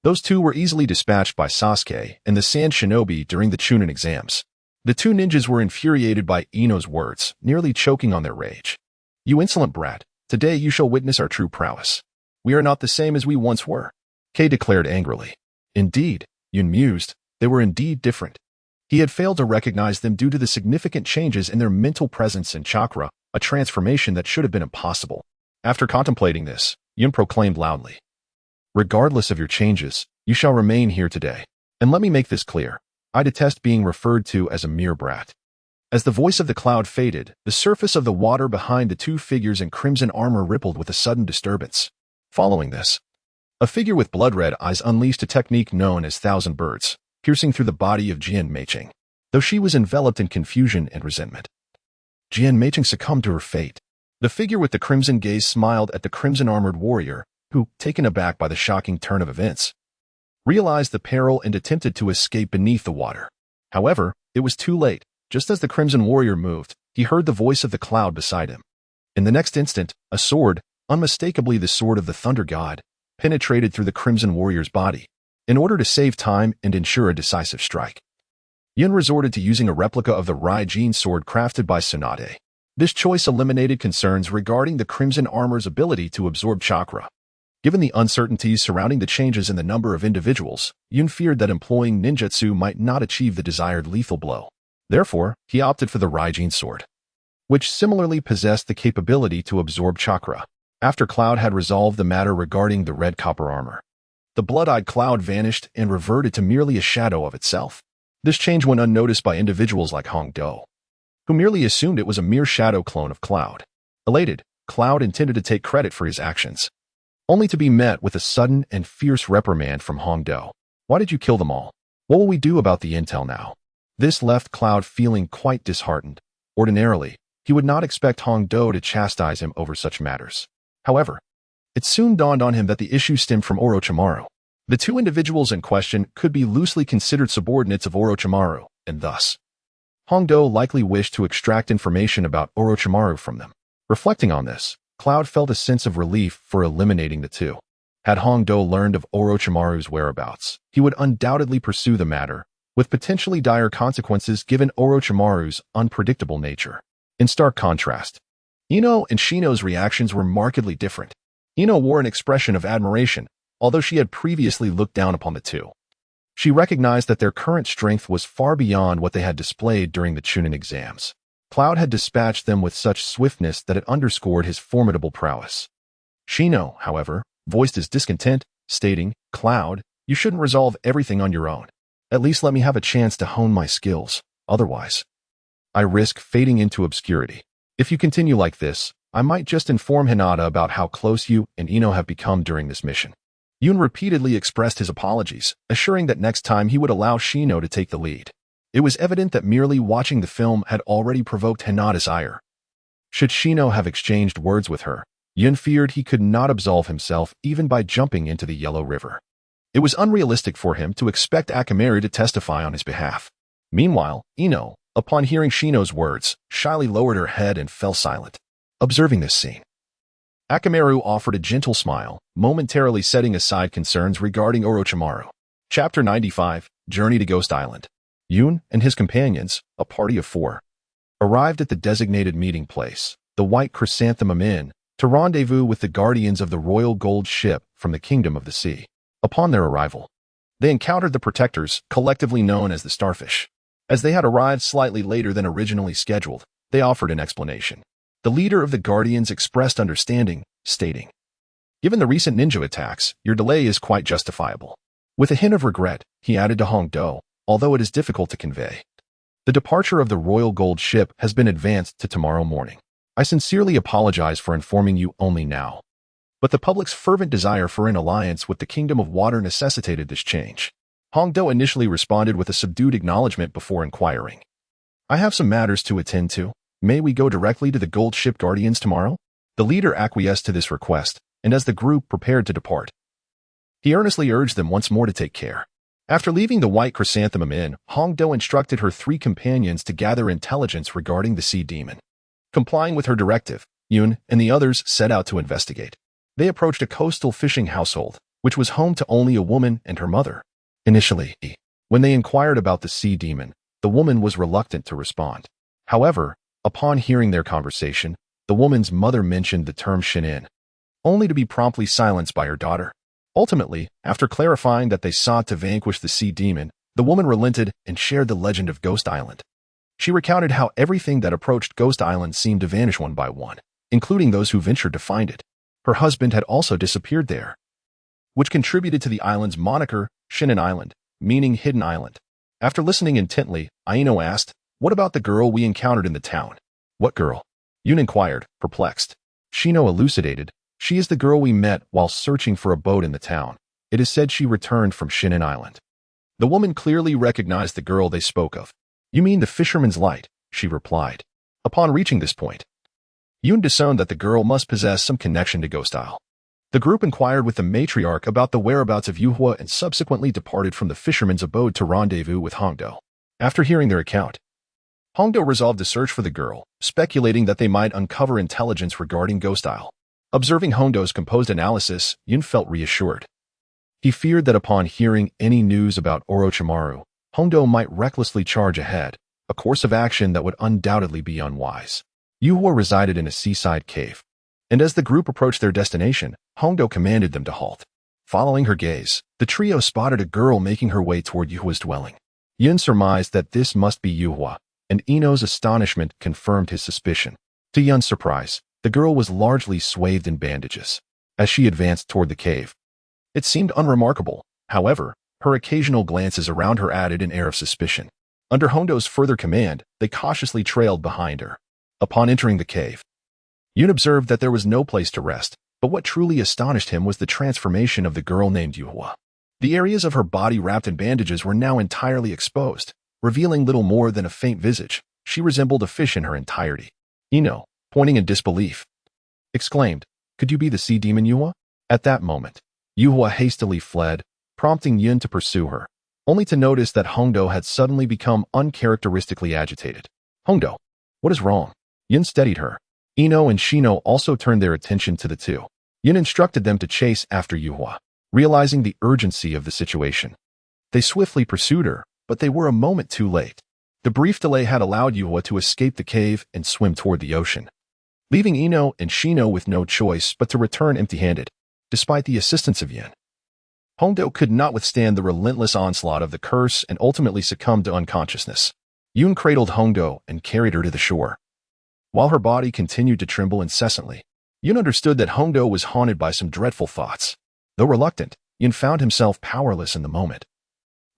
Those two were easily dispatched by Sasuke and the Sand Shinobi during the Chunin exams. The two ninjas were infuriated by Ino's words, nearly choking on their rage. You insolent brat, today you shall witness our true prowess. We are not the same as we once were, Kei declared angrily. Indeed, Yun mused, they were indeed different. He had failed to recognize them due to the significant changes in their mental presence and chakra, a transformation that should have been impossible. After contemplating this, Yun proclaimed loudly, regardless of your changes, you shall remain here today. And let me make this clear. I detest being referred to as a mere brat. As the voice of the cloud faded, the surface of the water behind the two figures in crimson armor rippled with a sudden disturbance. Following this, a figure with blood-red eyes unleashed a technique known as Thousand Birds, piercing through the body of Jian Meiching, though she was enveloped in confusion and resentment. Jian Meiching succumbed to her fate. The figure with the crimson gaze smiled at the crimson-armored warrior, who, taken aback by the shocking turn of events, realized the peril and attempted to escape beneath the water. However, it was too late. Just as the crimson warrior moved, he heard the voice of the cloud beside him. In the next instant, a sword, unmistakably the sword of the thunder god, penetrated through the crimson warrior's body. In order to save time and ensure a decisive strike, Yun resorted to using a replica of the Raijin sword crafted by Tsunade. This choice eliminated concerns regarding the crimson armor's ability to absorb chakra. Given the uncertainties surrounding the changes in the number of individuals, Yun feared that employing ninjutsu might not achieve the desired lethal blow. Therefore, he opted for the Raijin sword, which similarly possessed the capability to absorb chakra. After Cloud had resolved the matter regarding the red copper armor, the blood-eyed Cloud vanished and reverted to merely a shadow of itself. This change went unnoticed by individuals like Hong Do, who merely assumed it was a mere shadow clone of Cloud. Elated, Cloud intended to take credit for his actions, only to be met with a sudden and fierce reprimand from Hong Do. Why did you kill them all? What will we do about the intel now? This left Cloud feeling quite disheartened. Ordinarily, he would not expect Hong Do to chastise him over such matters. However, it soon dawned on him that the issue stemmed from Orochimaru. The two individuals in question could be loosely considered subordinates of Orochimaru, and thus, Hong Do likely wished to extract information about Orochimaru from them. Reflecting on this, Cloud felt a sense of relief for eliminating the two. Had Hong Do learned of Orochimaru's whereabouts, he would undoubtedly pursue the matter, with potentially dire consequences given Orochimaru's unpredictable nature. In stark contrast, Ino and Shino's reactions were markedly different. Ino wore an expression of admiration, although she had previously looked down upon the two. She recognized that their current strength was far beyond what they had displayed during the Chunin exams. Cloud had dispatched them with such swiftness that it underscored his formidable prowess. Shino, however, voiced his discontent, stating, Cloud, you shouldn't resolve everything on your own. At least let me have a chance to hone my skills. Otherwise, I risk fading into obscurity. If you continue like this, I might just inform Hinata about how close you and Ino have become during this mission. Yun repeatedly expressed his apologies, assuring that next time he would allow Shino to take the lead. It was evident that merely watching the film had already provoked Hinata's ire. Should Shino have exchanged words with her, Yun feared he could not absolve himself even by jumping into the Yellow River. It was unrealistic for him to expect Akamaru to testify on his behalf. Meanwhile, Ino, upon hearing Shino's words, shyly lowered her head and fell silent. Observing this scene, Akamaru offered a gentle smile, momentarily setting aside concerns regarding Orochimaru. Chapter 95, Journey to Ghost Island. Yun and his companions, a party of 4, arrived at the designated meeting place, the White Chrysanthemum Inn, to rendezvous with the guardians of the Royal Gold Ship from the Kingdom of the Sea. Upon their arrival, they encountered the protectors, collectively known as the Starfish. As they had arrived slightly later than originally scheduled, they offered an explanation. The leader of the Guardians expressed understanding, stating, "Given the recent ninja attacks, your delay is quite justifiable." With a hint of regret, he added to Hongdo, although it is difficult to convey, "The departure of the Royal Gold ship has been advanced to tomorrow morning. I sincerely apologize for informing you only now. But the public's fervent desire for an alliance with the Kingdom of Water necessitated this change." Hongdo initially responded with a subdued acknowledgement before inquiring, "I have some matters to attend to. May we go directly to the Gold Ship Guardians tomorrow?" The leader acquiesced to this request, and as the group prepared to depart, he earnestly urged them once more to take care. After leaving the White Chrysanthemum Inn, Hongdo instructed her 3 companions to gather intelligence regarding the sea demon. Complying with her directive, Yun and the others set out to investigate. They approached a coastal fishing household, which was home to only a woman and her mother. Initially, when they inquired about the sea demon, the woman was reluctant to respond. However, upon hearing their conversation, the woman's mother mentioned the term shinin, only to be promptly silenced by her daughter. Ultimately, after clarifying that they sought to vanquish the sea demon, the woman relented and shared the legend of Ghost Island. She recounted how everything that approached Ghost Island seemed to vanish one by one, including those who ventured to find it. Her husband had also disappeared there, which contributed to the island's moniker, Shinin Island, meaning Hidden Island. After listening intently, Aino asked, "What about the girl we encountered in the town?" "What girl?" Yun inquired, perplexed. Shino elucidated, "She is the girl we met while searching for a boat in the town. It is said she returned from Shinin Island." The woman clearly recognized the girl they spoke of. "You mean the Fisherman's Light," she replied. Upon reaching this point, Yun discerned that the girl must possess some connection to Ghost Isle. The group inquired with the matriarch about the whereabouts of Yuhua and subsequently departed from the fisherman's abode to rendezvous with Hongdo. After hearing their account, Hongdo resolved to search for the girl, speculating that they might uncover intelligence regarding Ghost Isle. Observing Hongdo's composed analysis, Yun felt reassured. He feared that upon hearing any news about Orochimaru, Hongdo might recklessly charge ahead, a course of action that would undoubtedly be unwise. Yuhua resided in a seaside cave, and as the group approached their destination, Hongdo commanded them to halt. Following her gaze, the trio spotted a girl making her way toward Yuhua's dwelling. Yun surmised that this must be Yuhua, and Ino's astonishment confirmed his suspicion. To Yun's surprise, the girl was largely swathed in bandages. As she advanced toward the cave, it seemed unremarkable. However, her occasional glances around her added an air of suspicion. Under Hongdo's further command, they cautiously trailed behind her. Upon entering the cave, Yun observed that there was no place to rest, but what truly astonished him was the transformation of the girl named Yuhua. The areas of her body wrapped in bandages were now entirely exposed, revealing little more than a faint visage. She resembled a fish in her entirety. Ino, pointing in disbelief, exclaimed, "Could you be the sea demon Yuhua?" At that moment, Yuhua hastily fled, prompting Yun to pursue her, only to notice that Hongdo had suddenly become uncharacteristically agitated. "Hongdo, what is wrong?" Yun steadied her. Ino and Shino also turned their attention to the two. Yun instructed them to chase after Yuhua, realizing the urgency of the situation. They swiftly pursued her, but they were a moment too late. The brief delay had allowed Yuhua to escape the cave and swim toward the ocean, leaving Ino and Shino with no choice but to return empty-handed. Despite the assistance of Yun, Hongdo could not withstand the relentless onslaught of the curse and ultimately succumbed to unconsciousness. Yun cradled Hongdo and carried her to the shore. While her body continued to tremble incessantly, Yun understood that Hongdo was haunted by some dreadful thoughts. Though reluctant, Yun found himself powerless in the moment,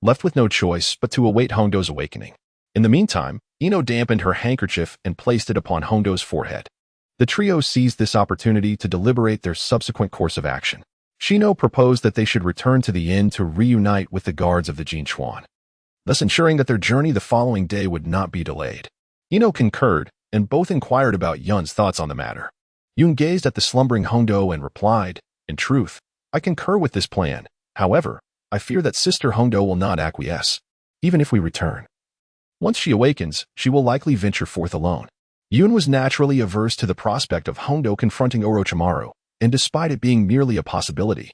left with no choice but to await Hongdo's awakening. In the meantime, Ino dampened her handkerchief and placed it upon Hongdo's forehead. The trio seized this opportunity to deliberate their subsequent course of action. Shino proposed that they should return to the inn to reunite with the guards of the Jinchuan, thus ensuring that their journey the following day would not be delayed. Ino concurred, and both inquired about Yun's thoughts on the matter. Yun gazed at the slumbering Hongdo and replied, "In truth, I concur with this plan. However, I fear that Sister Hongdo will not acquiesce, even if we return. Once she awakens, she will likely venture forth alone." Yun was naturally averse to the prospect of Hongdo confronting Orochimaru, and despite it being merely a possibility,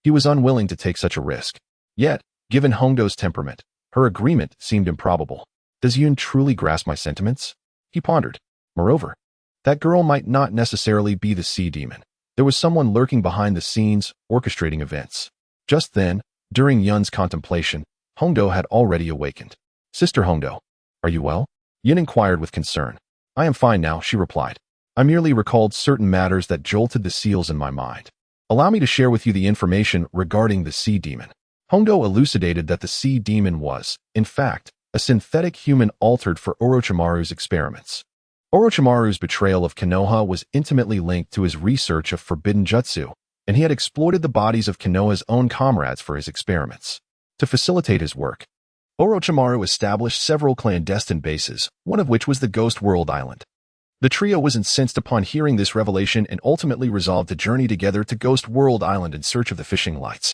he was unwilling to take such a risk. Yet, given Hongdo's temperament, her agreement seemed improbable. Does Yun truly grasp my sentiments? He pondered. Moreover, that girl might not necessarily be the sea demon. There was someone lurking behind the scenes, orchestrating events. Just then, during Yun's contemplation, Hongdo had already awakened. "Sister Hongdo, are you well?" Yun inquired with concern. "I am fine now," she replied. I merely recalled certain matters that jolted the seals in my mind. Allow me to share with you the information regarding the sea demon. Hondo elucidated that the sea demon was, in fact, a synthetic human altered for Orochimaru's experiments. Orochimaru's betrayal of Konoha was intimately linked to his research of forbidden jutsu, and he had exploited the bodies of Konoha's own comrades for his experiments. To facilitate his work, Orochimaru established several clandestine bases, one of which was the Ghost World Island. The trio was incensed upon hearing this revelation and ultimately resolved to journey together to Ghost World Island in search of the fishing lights.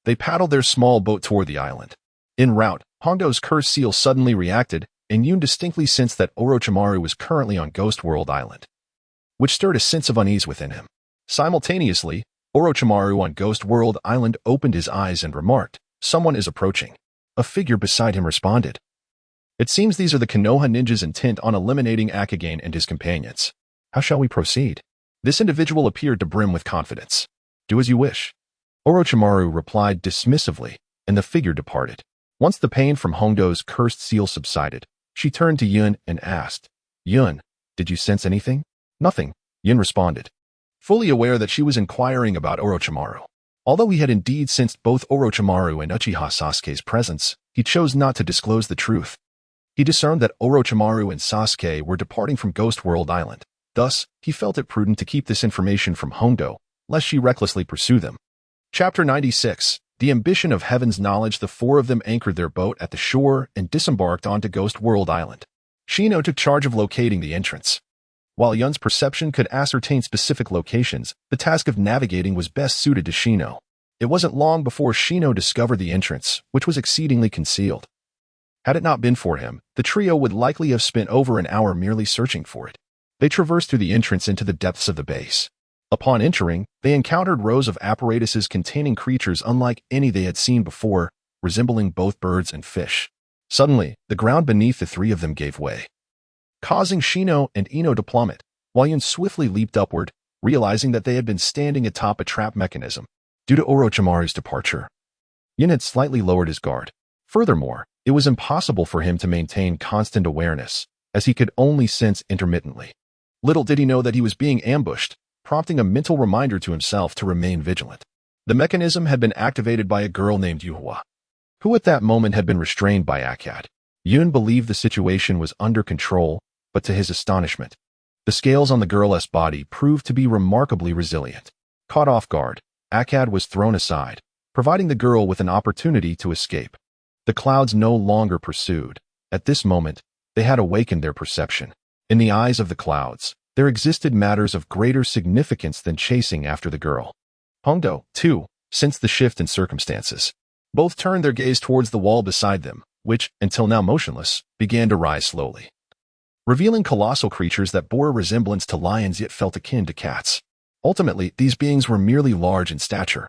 They paddled their small boat toward the island. En route, Hondo's cursed seal suddenly reacted, and Yun distinctly sensed that Orochimaru was currently on Ghost World Island, which stirred a sense of unease within him. Simultaneously, Orochimaru on Ghost World Island opened his eyes and remarked, "Someone is approaching." A figure beside him responded, "It seems these are the Konoha ninjas intent on eliminating Hokage and his companions. How shall we proceed?" This individual appeared to brim with confidence. "Do as you wish." Orochimaru replied dismissively, and the figure departed. Once the pain from Hondo's cursed seal subsided, she turned to Yun and asked, "Yun, did you sense anything?" "Nothing," Yun responded, fully aware that she was inquiring about Orochimaru. Although he had indeed sensed both Orochimaru and Uchiha Sasuke's presence, he chose not to disclose the truth. He discerned that Orochimaru and Sasuke were departing from Ghost World Island. Thus, he felt it prudent to keep this information from Hondo, lest she recklessly pursue them. Chapter 96. The ambition of heaven's knowledge. The four of them anchored their boat at the shore and disembarked onto Ghost World Island. Shino took charge of locating the entrance. While Yun's perception could ascertain specific locations, the task of navigating was best suited to Shino. It wasn't long before Shino discovered the entrance, which was exceedingly concealed. Had it not been for him, the trio would likely have spent over an hour merely searching for it. They traversed through the entrance into the depths of the base. Upon entering, they encountered rows of apparatuses containing creatures unlike any they had seen before, resembling both birds and fish. Suddenly, the ground beneath the three of them gave way, causing Shino and Ino to plummet, while Yun swiftly leaped upward, realizing that they had been standing atop a trap mechanism. Due to Orochimaru's departure, Yun had slightly lowered his guard. Furthermore, it was impossible for him to maintain constant awareness, as he could only sense intermittently. Little did he know that he was being ambushed, prompting a mental reminder to himself to remain vigilant. The mechanism had been activated by a girl named Yuhi, who at that moment had been restrained by Akkad. Yun believed the situation was under control, but to his astonishment, the scales on the girl's body proved to be remarkably resilient. Caught off guard, Akkad was thrown aside, providing the girl with an opportunity to escape. The clouds no longer pursued. At this moment, they had awakened their perception. In the eyes of the clouds, there existed matters of greater significance than chasing after the girl. Hondo, too, sensed the shift in circumstances. Both turned their gaze towards the wall beside them, which, until now motionless, began to rise slowly, revealing colossal creatures that bore a resemblance to lions yet felt akin to cats. Ultimately, these beings were merely large in stature.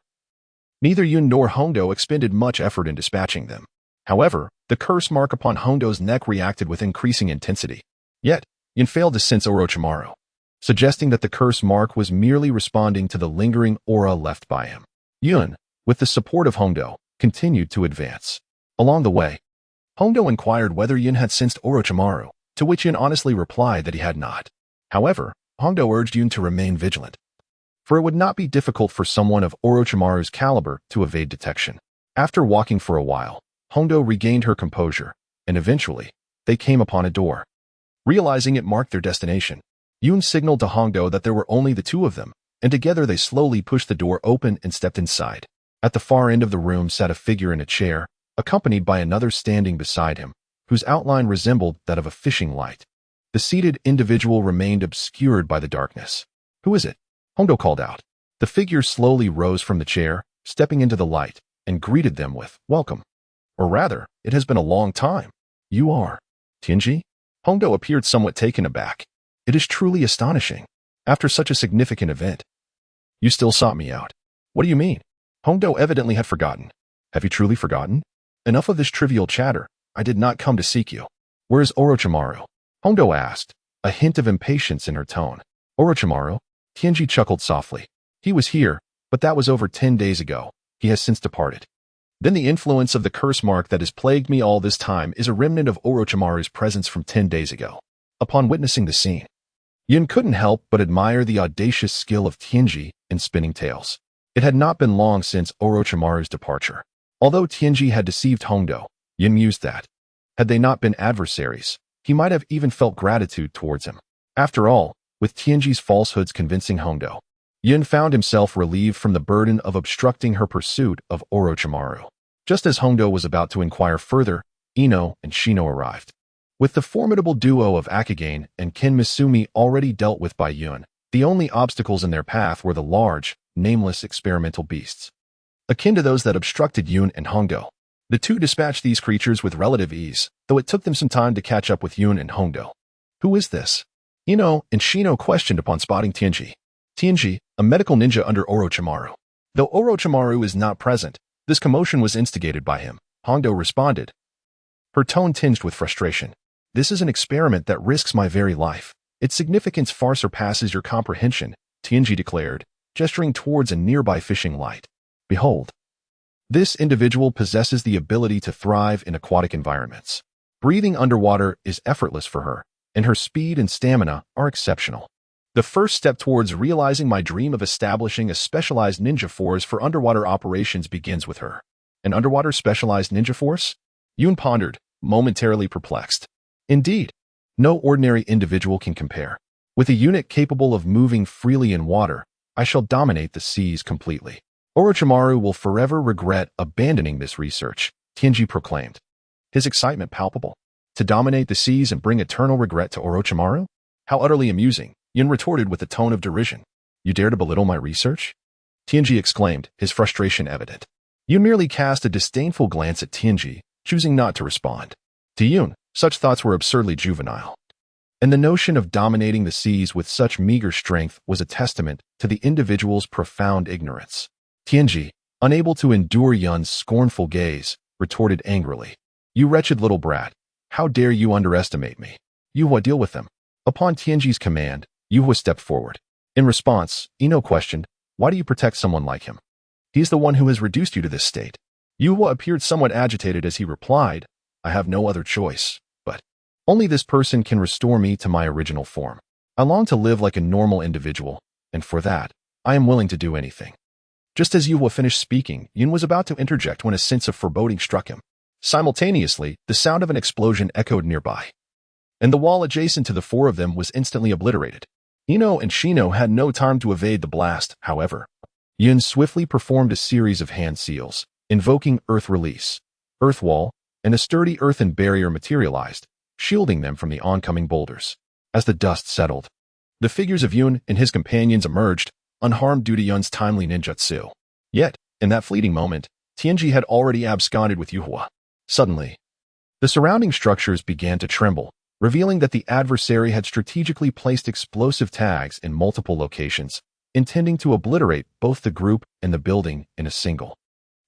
Neither Yun nor Hondo expended much effort in dispatching them. However, the curse mark upon Hondo's neck reacted with increasing intensity. Yet, Yun failed to sense Orochimaru, suggesting that the curse mark was merely responding to the lingering aura left by him. Yun, with the support of Hondo, continued to advance. Along the way, Hondo inquired whether Yun had sensed Orochimaru, to which Yun honestly replied that he had not. However, Hondo urged Yun to remain vigilant, for it would not be difficult for someone of Orochimaru's caliber to evade detection. After walking for a while, Hondo regained her composure, and eventually, they came upon a door. Realizing it marked their destination, Yun signaled to Hondo that there were only the two of them, and together they slowly pushed the door open and stepped inside. At the far end of the room sat a figure in a chair, accompanied by another standing beside him, whose outline resembled that of a fishing light. The seated individual remained obscured by the darkness. "Who is it?" Hondo called out. The figure slowly rose from the chair, stepping into the light, and greeted them with, "Welcome. Or rather, it has been a long time. You are Tianji?" Hondo appeared somewhat taken aback. "It is truly astonishing. After such a significant event, you still sought me out." "What do you mean?" Hondo evidently had forgotten. "Have you truly forgotten?" "Enough of this trivial chatter. I did not come to seek you." "Where is Orochimaru?" Hondo asked, a hint of impatience in her tone. "Orochimaru?" Tianji chuckled softly. "He was here, but that was over 10 days ago. He has since departed." "Then the influence of the curse mark that has plagued me all this time is a remnant of Orochimaru's presence from 10 days ago." Upon witnessing the scene, Yun couldn't help but admire the audacious skill of Tianji in spinning tales. It had not been long since Orochimaru's departure. Although Tianji had deceived Hongdo, Yun mused that, had they not been adversaries, he might have even felt gratitude towards him. After all, with Tianji's falsehoods convincing Hongdo, Yun found himself relieved from the burden of obstructing her pursuit of Orochimaru. Just as Hongdo was about to inquire further, Ino and Shino arrived. With the formidable duo of Akagane and Kin Misumi already dealt with by Yun, the only obstacles in their path were the large, nameless experimental beasts. Akin to those that obstructed Yun and Hongdo, the two dispatched these creatures with relative ease, though it took them some time to catch up with Yun and Hongdo. Who is this? Ino and Shino questioned upon spotting Tianji. Tianji, a medical ninja under Orochimaru. Though Orochimaru is not present, this commotion was instigated by him, Hongdo responded, her tone tinged with frustration. This is an experiment that risks my very life. Its significance far surpasses your comprehension, Tianji declared, gesturing towards a nearby fishing light. Behold. This individual possesses the ability to thrive in aquatic environments. Breathing underwater is effortless for her, and her speed and stamina are exceptional. The first step towards realizing my dream of establishing a specialized ninja force for underwater operations begins with her. An underwater specialized ninja force? Yun pondered, momentarily perplexed. Indeed, no ordinary individual can compare. With a unit capable of moving freely in water, I shall dominate the seas completely. Orochimaru will forever regret abandoning this research, Tianji proclaimed, his excitement palpable. To dominate the seas and bring eternal regret to Orochimaru? How utterly amusing, Yun retorted with a tone of derision. You dare to belittle my research? Tianji exclaimed, his frustration evident. Yun merely cast a disdainful glance at Tianji, choosing not to respond. To Yun, such thoughts were absurdly juvenile. And the notion of dominating the seas with such meager strength was a testament to the individual's profound ignorance. Tianji, unable to endure Yun's scornful gaze, retorted angrily. You wretched little brat, how dare you underestimate me? Yuhua, deal with them. Upon Tianji's command, Yuhua stepped forward. In response, Ino questioned, why do you protect someone like him? He's the one who has reduced you to this state. Yuhua appeared somewhat agitated as he replied, I have no other choice, but only this person can restore me to my original form. I long to live like a normal individual, and for that, I am willing to do anything. Just as Yuhua finished speaking, Yun was about to interject when a sense of foreboding struck him. Simultaneously, the sound of an explosion echoed nearby, and the wall adjacent to the four of them was instantly obliterated. Ino and Shino had no time to evade the blast, however. Yun swiftly performed a series of hand seals, invoking Earth Release, Earth Wall, and a sturdy earthen barrier materialized, shielding them from the oncoming boulders. As the dust settled, the figures of Yun and his companions emerged, unharmed due to Yun's timely ninjutsu. Yet, in that fleeting moment, Tianji had already absconded with Yuhua. Suddenly, the surrounding structures began to tremble, revealing that the adversary had strategically placed explosive tags in multiple locations, intending to obliterate both the group and the building in a single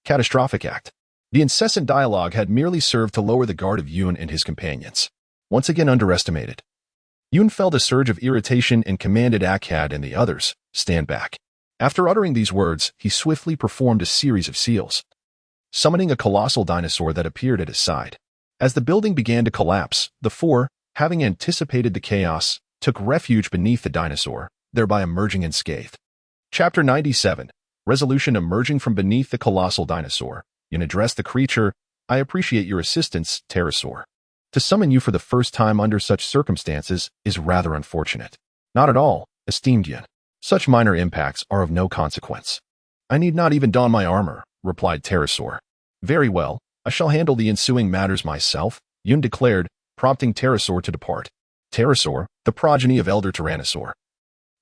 catastrophic act. The incessant dialogue had merely served to lower the guard of Yun and his companions. Once again underestimated, Yun felt a surge of irritation and commanded Akkad and the others, stand back. After uttering these words, he swiftly performed a series of seals, summoning a colossal dinosaur that appeared at his side. As the building began to collapse, the four, having anticipated the chaos, took refuge beneath the dinosaur, thereby emerging unscathed. Chapter 97, Resolution. Emerging from beneath the colossal dinosaur, Yun addressed the creature, I appreciate your assistance, pterosaur. To summon you for the first time under such circumstances is rather unfortunate. Not at all, esteemed Yun. Such minor impacts are of no consequence. I need not even don my armor, replied Pterosaur. Very well, I shall handle the ensuing matters myself, Yun declared, prompting Pterosaur to depart. Pterosaur, the progeny of Elder Tyrannosaur,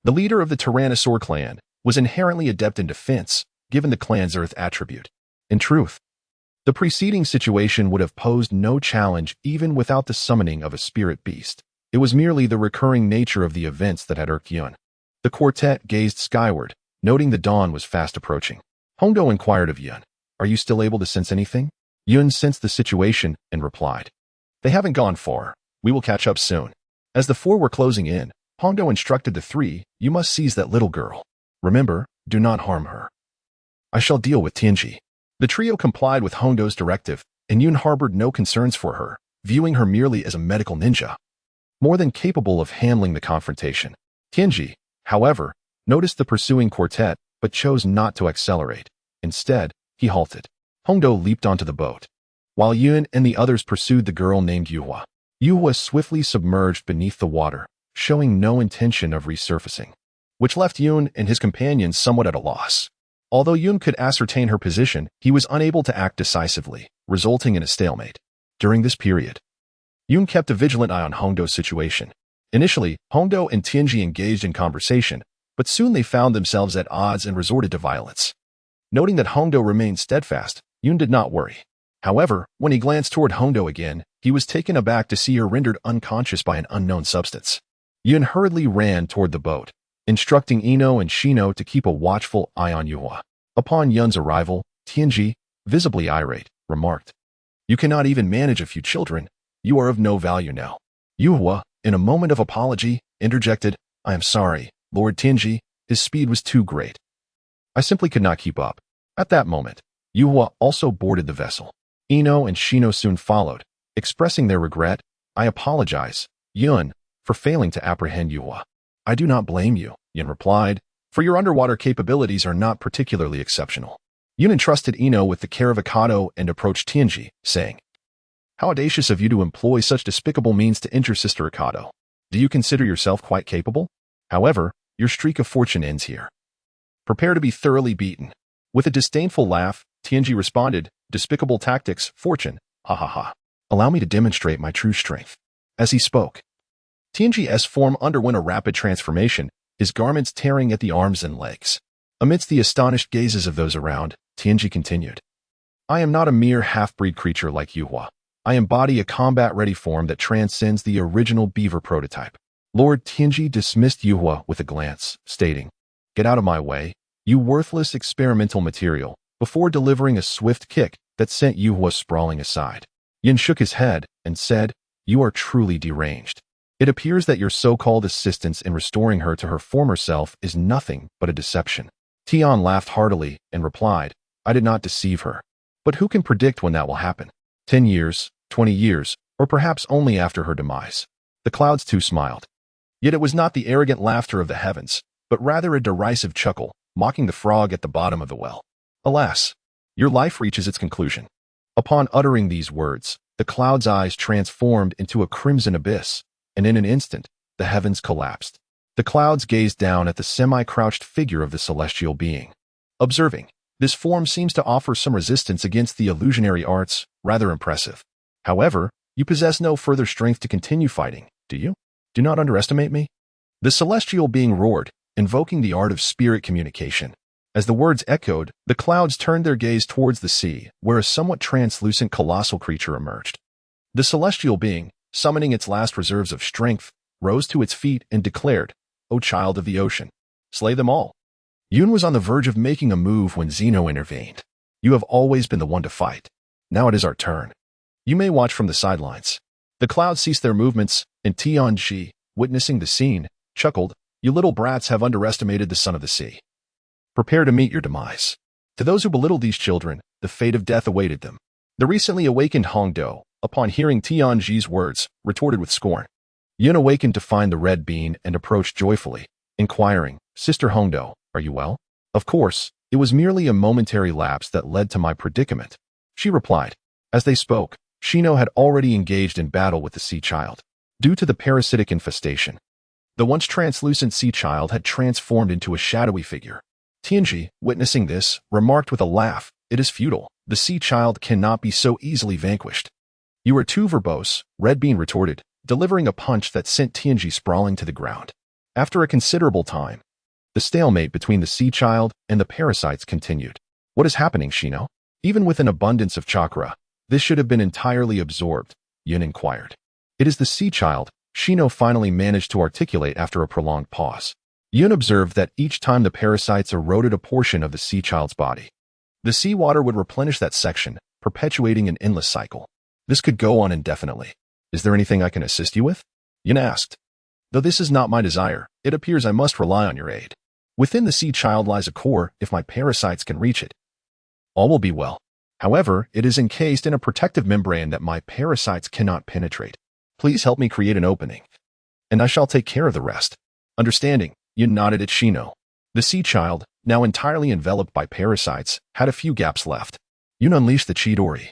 the leader of the Tyrannosaur clan, was inherently adept in defense, given the clan's earth attribute. In truth, the preceding situation would have posed no challenge even without the summoning of a spirit beast. It was merely the recurring nature of the events that had irked Yun. The quartet gazed skyward, noting the dawn was fast approaching. Hongdo inquired of Yun, are you still able to sense anything? Yun sensed the situation and replied, they haven't gone far. We will catch up soon. As the four were closing in, Hongdo instructed the three, you must seize that little girl. Remember, do not harm her. I shall deal with Tianji. The trio complied with Hongdo's directive, and Yun harbored no concerns for her, viewing her merely as a medical ninja, more than capable of handling the confrontation. Tianji, however, noticed the pursuing quartet but chose not to accelerate. Instead, he halted. Hongdo leaped onto the boat, while Yun and the others pursued the girl named Yuhua. Yuhua swiftly submerged beneath the water, showing no intention of resurfacing, which left Yun and his companions somewhat at a loss. Although Yun could ascertain her position, he was unable to act decisively, resulting in a stalemate. During this period, Yun kept a vigilant eye on Hongdo's situation. Initially, Hongdo and Tianji engaged in conversation, but soon they found themselves at odds and resorted to violence. Noting that Hongdo remained steadfast, Yun did not worry. However, when he glanced toward Hongdo again, he was taken aback to see her rendered unconscious by an unknown substance. Yun hurriedly ran toward the boat, instructing Ino and Shino to keep a watchful eye on Yuhua. Upon Yun's arrival, Tianji, visibly irate, remarked, "You cannot even manage a few children. You are of no value now." Yuhua, in a moment of apology, interjected, "I am sorry, Lord Tianji, his speed was too great. I simply could not keep up." At that moment, Yuhua also boarded the vessel. Ino and Shino soon followed, expressing their regret. "I apologize, Yun, for failing to apprehend Yuhua." "I do not blame you," Yun replied, "for your underwater capabilities are not particularly exceptional." Yun entrusted Ino with the care of Akado and approached Tianji, saying, "How audacious of you to employ such despicable means to injure Sister Akado. Do you consider yourself quite capable? However, your streak of fortune ends here. Prepare to be thoroughly beaten." With a disdainful laugh, Tianji responded, "Despicable tactics, fortune, ha ha ha. Allow me to demonstrate my true strength." As he spoke, Tianji's form underwent a rapid transformation, his garments tearing at the arms and legs. Amidst the astonished gazes of those around, Tianji continued, "I am not a mere half-breed creature like Yuhua. I embody a combat-ready form that transcends the original beaver prototype." Lord Tianji dismissed Yuhua with a glance, stating, "Get out of my way, you worthless experimental material," before delivering a swift kick that sent Yuhua sprawling aside. Yin shook his head and said, "You are truly deranged. It appears that your so-called assistance in restoring her to her former self is nothing but a deception." Tian laughed heartily and replied, "I did not deceive her. But who can predict when that will happen? 10 years, 20 years, or perhaps only after her demise." The clouds too smiled. Yet it was not the arrogant laughter of the heavens, but rather a derisive chuckle, mocking the frog at the bottom of the well. "Alas, your life reaches its conclusion." Upon uttering these words, the cloud's eyes transformed into a crimson abyss, and in an instant, the heavens collapsed. The clouds gazed down at the semi-crouched figure of the celestial being. Observing, this form seems to offer some resistance against the illusionary arts, rather impressive. However, you possess no further strength to continue fighting, do you? Do not underestimate me." The celestial being roared, invoking the art of spirit communication. As the words echoed, the clouds turned their gaze towards the sea, where a somewhat translucent colossal creature emerged. The celestial being, summoning its last reserves of strength, rose to its feet and declared, "O child of the ocean, slay them all." Yun was on the verge of making a move when Zeno intervened. "You have always been the one to fight. Now it is our turn. You may watch from the sidelines." The clouds ceased their movements, and Tianji, witnessing the scene, chuckled, "You little brats have underestimated the son of the sea. Prepare to meet your demise." To those who belittled these children, the fate of death awaited them. The recently awakened Hongdo, upon hearing Tianji's words, retorted with scorn. Yun awakened to find the red bean and approached joyfully, inquiring, "Sister Hongdo, are you well?" "Of course, it was merely a momentary lapse that led to my predicament," she replied. As they spoke, Shino had already engaged in battle with the sea child. Due to the parasitic infestation, the once translucent sea child had transformed into a shadowy figure. Tianji, witnessing this, remarked with a laugh, "It is futile. The sea child cannot be so easily vanquished." "You are too verbose," Red Bean retorted, delivering a punch that sent Tianji sprawling to the ground. After a considerable time, the stalemate between the sea child and the parasites continued. "What is happening, Shino?" "Even with an abundance of chakra, this should have been entirely absorbed," Yun inquired. "It is the sea child," Shino finally managed to articulate after a prolonged pause. Yun observed that each time the parasites eroded a portion of the sea child's body, the seawater would replenish that section, perpetuating an endless cycle. This could go on indefinitely. "Is there anything I can assist you with?" Yun asked. "Though this is not my desire, it appears I must rely on your aid. Within the sea child lies a core, if my parasites can reach it. All will be well. However, it is encased in a protective membrane that my parasites cannot penetrate. Please help me create an opening, and I shall take care of the rest." Understanding, Yun nodded at Shino. The sea child, now entirely enveloped by parasites, had a few gaps left. Yun unleashed the Chidori,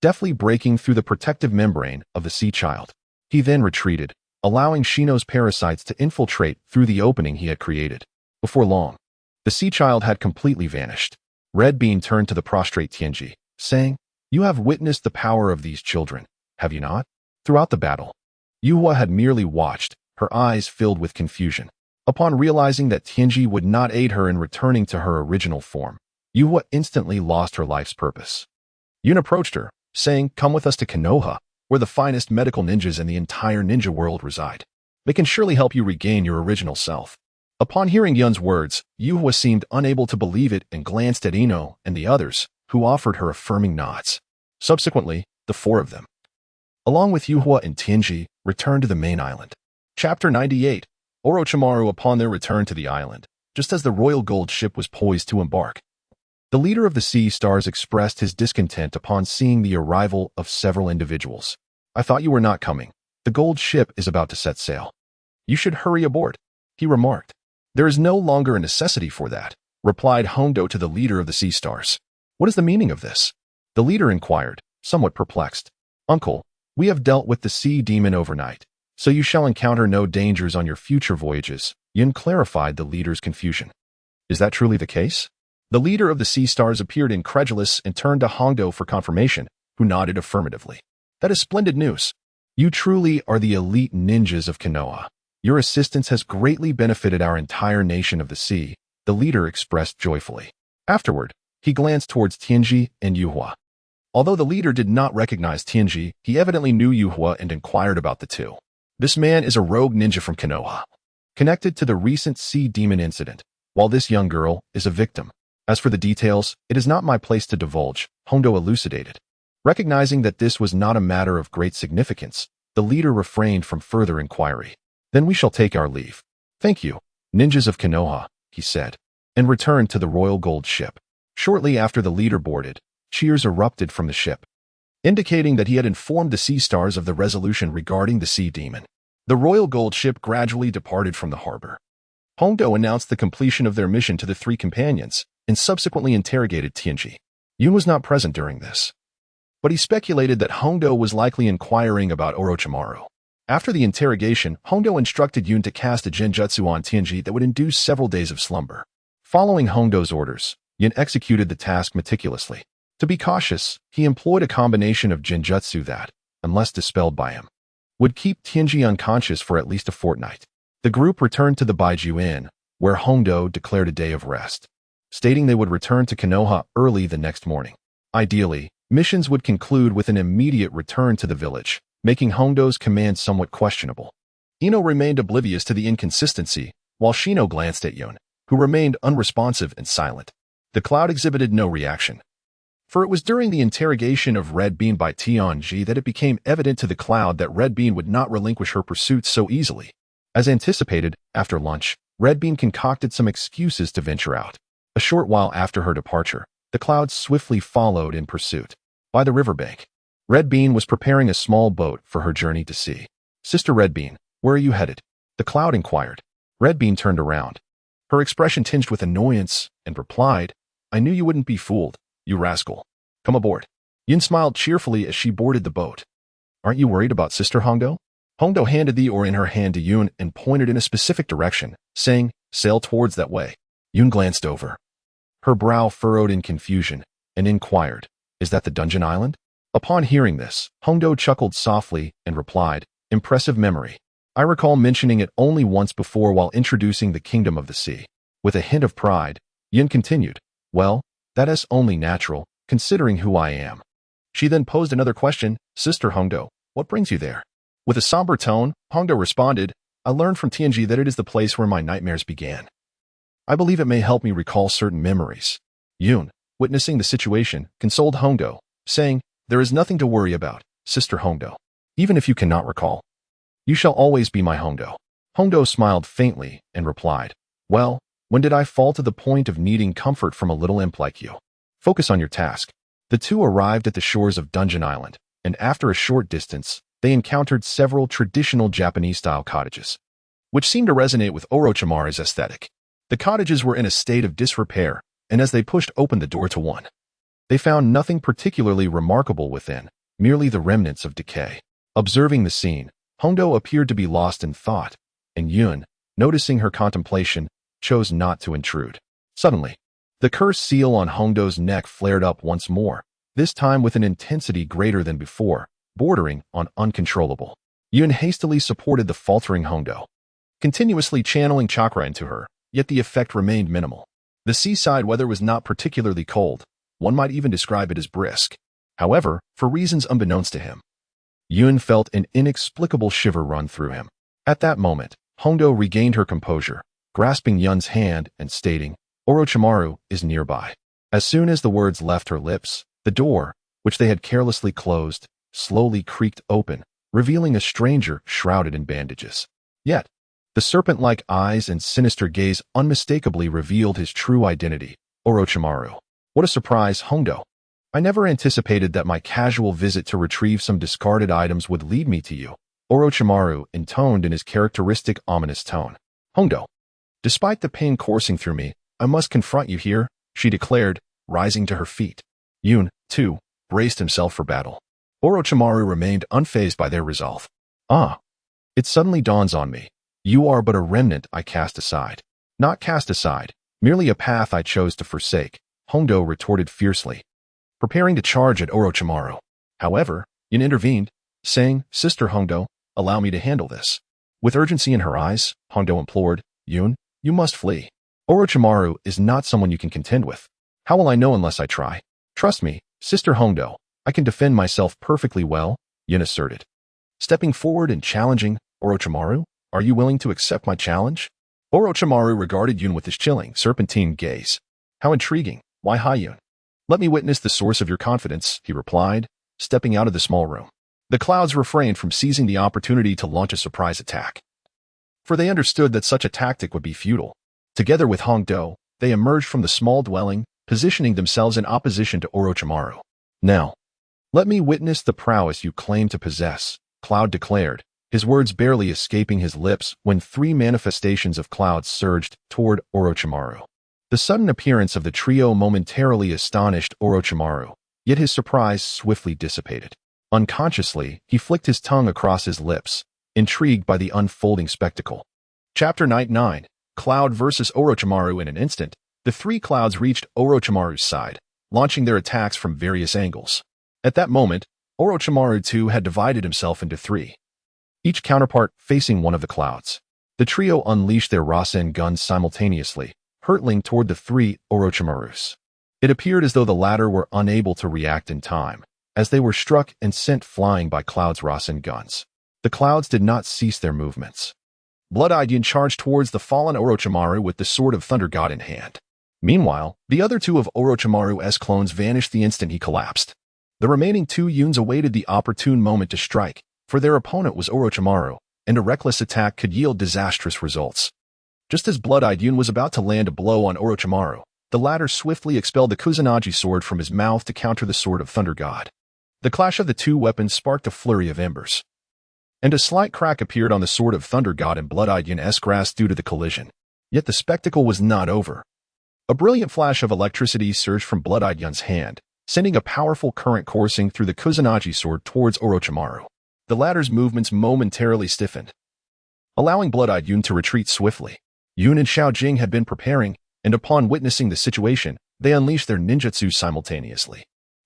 deftly breaking through the protective membrane of the sea child. He then retreated, allowing Shino's parasites to infiltrate through the opening he had created. Before long, the sea child had completely vanished. Red Bean turned to the prostrate Tianji, saying, "You have witnessed the power of these children, have you not?" Throughout the battle, Yuhua had merely watched, her eyes filled with confusion. Upon realizing that Tianji would not aid her in returning to her original form, Yuhua instantly lost her life's purpose. Yun approached her, saying, "Come with us to Konoha, where the finest medical ninjas in the entire ninja world reside. They can surely help you regain your original self." Upon hearing Yun's words, Yuhua seemed unable to believe it and glanced at Ino and the others, who offered her affirming nods. Subsequently, the four of them, along with Yuhua and Tianji, returned to the main island. Chapter 98. Orochimaru upon their return to the island, just as the royal gold ship was poised to embark. The leader of the Sea Stars expressed his discontent upon seeing the arrival of several individuals. "I thought you were not coming. The gold ship is about to set sail. You should hurry aboard," he remarked. "There is no longer a necessity for that," replied Hondo to the leader of the Sea Stars. "What is the meaning of this?" The leader inquired, somewhat perplexed. "Uncle, we have dealt with the sea demon overnight, so you shall encounter no dangers on your future voyages," Yun clarified the leader's confusion. "Is that truly the case?" The leader of the Sea Stars appeared incredulous and turned to Hondo for confirmation, who nodded affirmatively. "That is splendid news. You truly are the elite ninjas of Konoha. Your assistance has greatly benefited our entire nation of the sea," the leader expressed joyfully. Afterward, he glanced towards Tianji and Yuhua. Although the leader did not recognize Tianji, he evidently knew Yuhua and inquired about the two. "This man is a rogue ninja from Konoha, connected to the recent sea demon incident, while this young girl is a victim. As for the details, it is not my place to divulge," Hondo elucidated. Recognizing that this was not a matter of great significance, the leader refrained from further inquiry. "Then we shall take our leave." "Thank you, ninjas of Konoha," he said, and returned to the royal gold ship. Shortly after the leader boarded, cheers erupted from the ship, indicating that he had informed the Sea Stars of the resolution regarding the sea demon. The royal gold ship gradually departed from the harbor. Hondo announced the completion of their mission to the three companions and subsequently interrogated Tianji. Yun was not present during this, but he speculated that Hondo was likely inquiring about Orochimaru. After the interrogation, Hondo instructed Yun to cast a genjutsu on Tianji that would induce several days of slumber. Following Hondo's orders, Yun executed the task meticulously. To be cautious, he employed a combination of genjutsu that, unless dispelled by him, would keep Tianji unconscious for at least a fortnight. The group returned to the Baiju Inn, where Hondo declared a day of rest, stating they would return to Konoha early the next morning. Ideally, missions would conclude with an immediate return to the village, making Hondo's command somewhat questionable. Ino remained oblivious to the inconsistency, while Shino glanced at Yun, who remained unresponsive and silent. The cloud exhibited no reaction, for it was during the interrogation of Red Bean by Tianji that it became evident to the cloud that Red Bean would not relinquish her pursuits so easily. As anticipated, after lunch, Red Bean concocted some excuses to venture out. A short while after her departure, the cloud swiftly followed in pursuit. By the riverbank, Red Bean was preparing a small boat for her journey to sea. "Sister Red Bean, where are you headed?" the cloud inquired. Red Bean turned around, her expression tinged with annoyance, and replied, "I knew you wouldn't be fooled, you rascal. Come aboard." Yun smiled cheerfully as she boarded the boat. "Aren't you worried about Sister Hondo?" Hondo handed the oar in her hand to Yun and pointed in a specific direction, saying, "Sail towards that way." Yun glanced over, her brow furrowed in confusion, and inquired, "Is that the dungeon island?" Upon hearing this, Hondo chuckled softly and replied, "Impressive memory. I recall mentioning it only once before while introducing the Kingdom of the Sea." With a hint of pride, Yun continued, "Well, that is only natural, considering who I am." She then posed another question, "Sister Hondo, what brings you there?" With a somber tone, Hondo responded, "I learned from Tianji that it is the place where my nightmares began. I believe it may help me recall certain memories." Yun, witnessing the situation, consoled Hondo, saying, "There is nothing to worry about, Sister Hondo. Even if you cannot recall, you shall always be my Hondo." Hondo smiled faintly and replied, "Well, when did I fall to the point of needing comfort from a little imp like you? Focus on your task." The two arrived at the shores of Dungeon Island, and after a short distance, they encountered several traditional Japanese-style cottages. which seemed to resonate with Orochimaru's aesthetic. The cottages were in a state of disrepair, and as they pushed open the door to one, they found nothing particularly remarkable within, merely the remnants of decay. Observing the scene, Hondo appeared to be lost in thought, and Yun, noticing her contemplation, chose not to intrude. Suddenly, the cursed seal on Hondo's neck flared up once more, this time with an intensity greater than before, bordering on uncontrollable. Yun hastily supported the faltering Hondo, continuously channeling chakra into her, yet the effect remained minimal. The seaside weather was not particularly cold, one might even describe it as brisk. However, for reasons unbeknownst to him, Yun felt an inexplicable shiver run through him. At that moment, Hondo regained her composure, grasping Yun's hand and stating, "Orochimaru is nearby." As soon as the words left her lips, the door, which they had carelessly closed, slowly creaked open, revealing a stranger shrouded in bandages. Yet, the serpent-like eyes and sinister gaze unmistakably revealed his true identity, Orochimaru. What a surprise, Hondo. I never anticipated that my casual visit to retrieve some discarded items would lead me to you, Orochimaru intoned in his characteristic ominous tone. Hondo, despite the pain coursing through me, I must confront you here, she declared, rising to her feet. Yun, too, braced himself for battle. Orochimaru remained unfazed by their resolve. Ah, it suddenly dawns on me. You are but a remnant I cast aside. Not cast aside, merely a path I chose to forsake, Hondo retorted fiercely, preparing to charge at Orochimaru. However, Yun intervened, saying, Sister Hondo, allow me to handle this. With urgency in her eyes, Hondo implored, Yun, you must flee. Orochimaru is not someone you can contend with. How will I know unless I try? Trust me, Sister Hondo, I can defend myself perfectly well, Yun asserted. Stepping forward and challenging, Orochimaru, are you willing to accept my challenge? Orochimaru regarded Yun with his chilling, serpentine gaze. How intriguing. Why, hi, Yun. Let me witness the source of your confidence, he replied, stepping out of the small room. The clouds refrained from seizing the opportunity to launch a surprise attack, for they understood that such a tactic would be futile. Together with Hondo, they emerged from the small dwelling, positioning themselves in opposition to Orochimaru. Now, let me witness the prowess you claim to possess, Cloud declared, his words barely escaping his lips when three manifestations of clouds surged toward Orochimaru. The sudden appearance of the trio momentarily astonished Orochimaru, yet his surprise swiftly dissipated. Unconsciously, he flicked his tongue across his lips, intrigued by the unfolding spectacle. Chapter 99, Cloud versus Orochimaru. In an instant, the three clouds reached Orochimaru's side, launching their attacks from various angles. At that moment, Orochimaru too had divided himself into three, each counterpart facing one of the clouds. The trio unleashed their Rasen guns simultaneously, hurtling toward the three Orochimarus. It appeared as though the latter were unable to react in time, as they were struck and sent flying by Cloud's Rasen guns. The clouds did not cease their movements. Blood-Eyed Yun charged towards the fallen Orochimaru with the Sword of Thunder God in hand. Meanwhile, the other two of Orochimaru's clones vanished the instant he collapsed. The remaining two Yuns awaited the opportune moment to strike, for their opponent was Orochimaru, and a reckless attack could yield disastrous results. Just as Blood-Eyed Yun was about to land a blow on Orochimaru, the latter swiftly expelled the Kusanagi sword from his mouth to counter the Sword of Thunder God. The clash of the two weapons sparked a flurry of embers, and a slight crack appeared on the Sword of Thunder God and Blood-Eyed Yun's grasp due to the collision. Yet the spectacle was not over. A brilliant flash of electricity surged from Blood-Eyed Yun's hand, sending a powerful current coursing through the Kusanagi sword towards Orochimaru. The latter's movements momentarily stiffened, allowing Blood-Eyed Yun to retreat swiftly. Yun and Xiao Jing had been preparing, and upon witnessing the situation, they unleashed their ninjutsu simultaneously.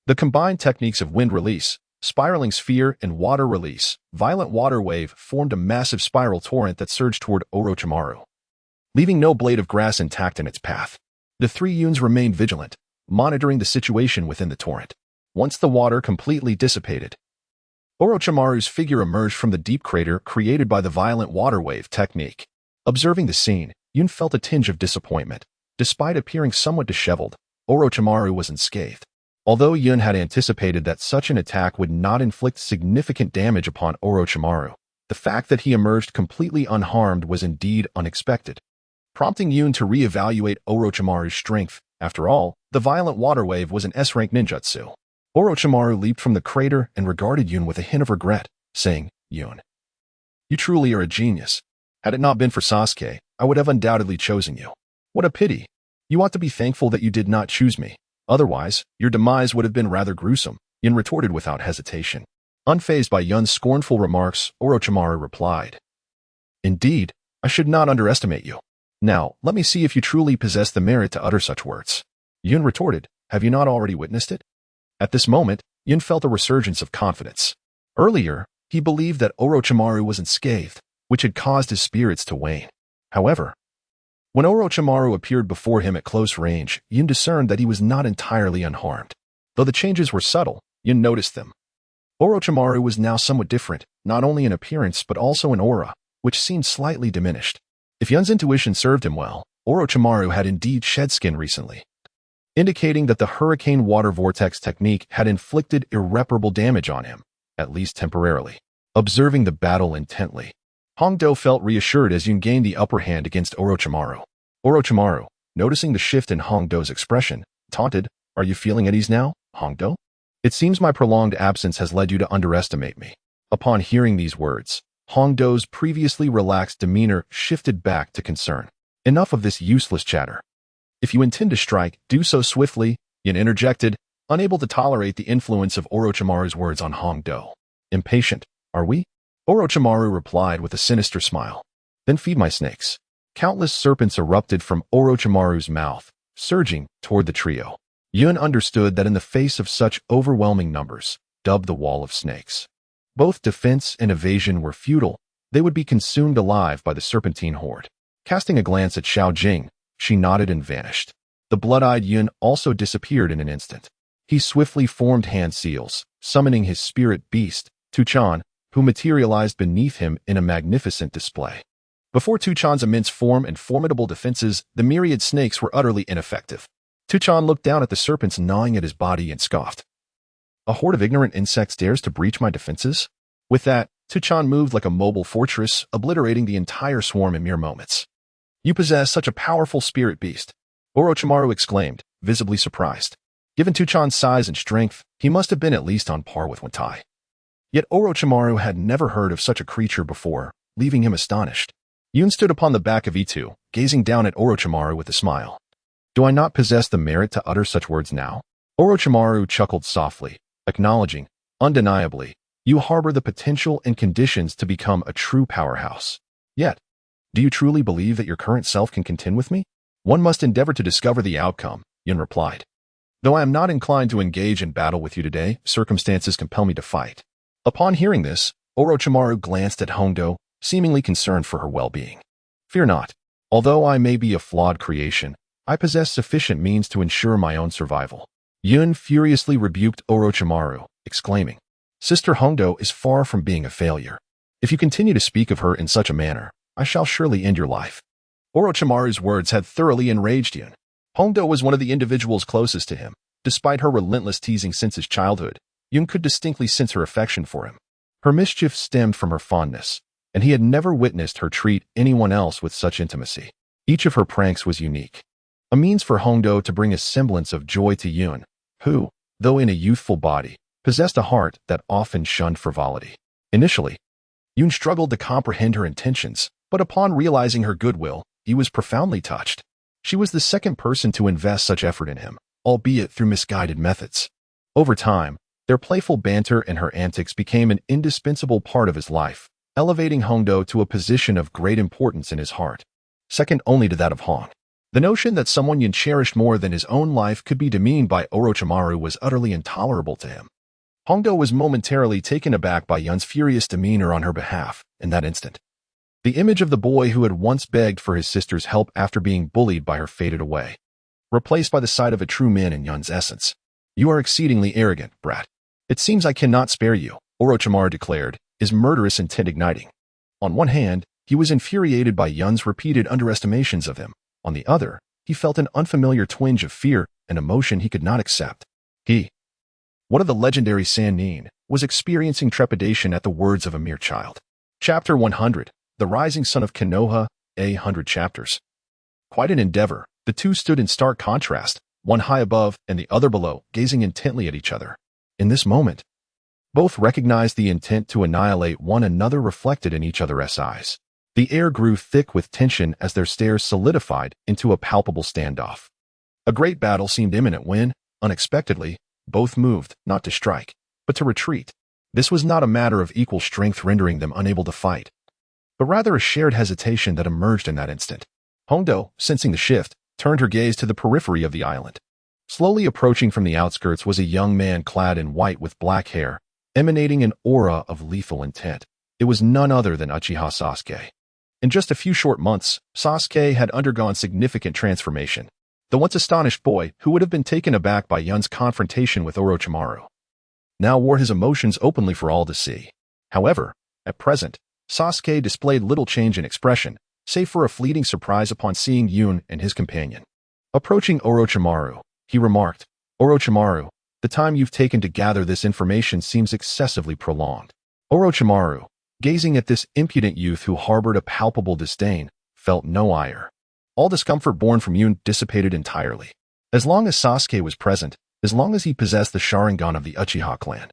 The combined techniques of wind release, spiraling sphere, and water release, violent water wave, formed a massive spiral torrent that surged toward Orochimaru, leaving no blade of grass intact in its path. The three Yuns remained vigilant, monitoring the situation within the torrent. Once the water completely dissipated, Orochimaru's figure emerged from the deep crater created by the violent water wave technique. Observing the scene, Yun felt a tinge of disappointment. Despite appearing somewhat disheveled, Orochimaru was unscathed. Although Yun had anticipated that such an attack would not inflict significant damage upon Orochimaru, the fact that he emerged completely unharmed was indeed unexpected, prompting Yun to re-evaluate Orochimaru's strength. After all, the violent water wave was an S-rank ninjutsu. Orochimaru leaped from the crater and regarded Yun with a hint of regret, saying, Yun, you truly are a genius. Had it not been for Sasuke, I would have undoubtedly chosen you. What a pity. You ought to be thankful that you did not choose me. Otherwise, your demise would have been rather gruesome, Yun retorted without hesitation. Unfazed by Yun's scornful remarks, Orochimaru replied, Indeed, I should not underestimate you. Now, let me see if you truly possess the merit to utter such words. Yun retorted, Have you not already witnessed it? At this moment, Yun felt a resurgence of confidence. Earlier, he believed that Orochimaru was unscathed, which had caused his spirits to wane. However, when Orochimaru appeared before him at close range, Yun discerned that he was not entirely unharmed. Though the changes were subtle, Yun noticed them. Orochimaru was now somewhat different, not only in appearance but also in aura, which seemed slightly diminished. If Yun's intuition served him well, Orochimaru had indeed shed skin recently, indicating that the hurricane water vortex technique had inflicted irreparable damage on him, at least temporarily. Observing the battle intently, Hongdo felt reassured as Yun gained the upper hand against Orochimaru. Orochimaru, noticing the shift in Hongdo's expression, taunted, Are you feeling at ease now, Hongdo? It seems my prolonged absence has led you to underestimate me. Upon hearing these words, Hongdo's previously relaxed demeanor shifted back to concern. Enough of this useless chatter. If you intend to strike, do so swiftly, Yun interjected, unable to tolerate the influence of Orochimaru's words on Hongdo. Impatient, are we? Orochimaru replied with a sinister smile. Then feed my snakes. Countless serpents erupted from Orochimaru's mouth, surging toward the trio. Yun understood that in the face of such overwhelming numbers, dubbed the Wall of Snakes, both defense and evasion were futile. They would be consumed alive by the serpentine horde. Casting a glance at Xiao Jing, she nodded and vanished. The blood-eyed Yun also disappeared in an instant. He swiftly formed hand seals, summoning his spirit beast, Tuchan, who materialized beneath him in a magnificent display. Before Tuchan's immense form and formidable defenses, the myriad snakes were utterly ineffective. Tuchan looked down at the serpents gnawing at his body and scoffed. A horde of ignorant insects dares to breach my defenses? With that, Tuchan moved like a mobile fortress, obliterating the entire swarm in mere moments. You possess such a powerful spirit beast, Orochimaru exclaimed, visibly surprised. Given Tuchan's size and strength, he must have been at least on par with Wantai. Yet Orochimaru had never heard of such a creature before, leaving him astonished. Yun stood upon the back of Itu, gazing down at Orochimaru with a smile. Do I not possess the merit to utter such words now? Orochimaru chuckled softly, acknowledging, undeniably, you harbor the potential and conditions to become a true powerhouse. Yet, do you truly believe that your current self can contend with me? One must endeavor to discover the outcome, Yun replied. Though I am not inclined to engage in battle with you today, circumstances compel me to fight. Upon hearing this, Orochimaru glanced at Hongdo, seemingly concerned for her well-being. Fear not. Although I may be a flawed creation, I possess sufficient means to ensure my own survival. Yun furiously rebuked Orochimaru, exclaiming, Sister Hongdo is far from being a failure. If you continue to speak of her in such a manner, I shall surely end your life. Orochimaru's words had thoroughly enraged Yun. Hongdo was one of the individuals closest to him. Despite her relentless teasing since his childhood, Yun could distinctly sense her affection for him. Her mischief stemmed from her fondness, and he had never witnessed her treat anyone else with such intimacy. Each of her pranks was unique, a means for Hongdo to bring a semblance of joy to Yun, who, though in a youthful body, possessed a heart that often shunned frivolity. Initially, Yun struggled to comprehend her intentions, but upon realizing her goodwill, he was profoundly touched. She was the second person to invest such effort in him, albeit through misguided methods. Over time, their playful banter and her antics became an indispensable part of his life, elevating Hongdo to a position of great importance in his heart, second only to that of Hong. The notion that someone Yun cherished more than his own life could be demeaned by Orochimaru was utterly intolerable to him. Hongdo was momentarily taken aback by Yun's furious demeanor on her behalf in that instant. The image of the boy who had once begged for his sister's help after being bullied by her faded away, replaced by the sight of a true man in Yun's essence. You are exceedingly arrogant, brat. It seems I cannot spare you, Orochimaru declared, his murderous intent igniting. On one hand, he was infuriated by Yun's repeated underestimations of him. On the other, he felt an unfamiliar twinge of fear, an emotion he could not accept. He, one of the legendary Sannin, was experiencing trepidation at the words of a mere child. Chapter 100, The Rising Sun of Konoha, 100 chapters. Quite an endeavor, the two stood in stark contrast, one high above and the other below, gazing intently at each other. In this moment, both recognized the intent to annihilate one another reflected in each other's eyes. The air grew thick with tension as their stares solidified into a palpable standoff. A great battle seemed imminent when, unexpectedly, both moved, not to strike, but to retreat. This was not a matter of equal strength rendering them unable to fight, but rather a shared hesitation that emerged in that instant. Hongdo, sensing the shift, turned her gaze to the periphery of the island. Slowly approaching from the outskirts was a young man clad in white with black hair, emanating an aura of lethal intent. It was none other than Uchiha Sasuke. In just a few short months, Sasuke had undergone significant transformation. The once astonished boy, who would have been taken aback by Yun's confrontation with Orochimaru, now wore his emotions openly for all to see. However, at present, Sasuke displayed little change in expression, save for a fleeting surprise upon seeing Yun and his companion. Approaching Orochimaru, he remarked, "Orochimaru, the time you've taken to gather this information seems excessively prolonged." Orochimaru, gazing at this impudent youth who harbored a palpable disdain, felt no ire. All discomfort born from Yun dissipated entirely. As long as Sasuke was present, as long as he possessed the Sharingan of the Uchiha clan,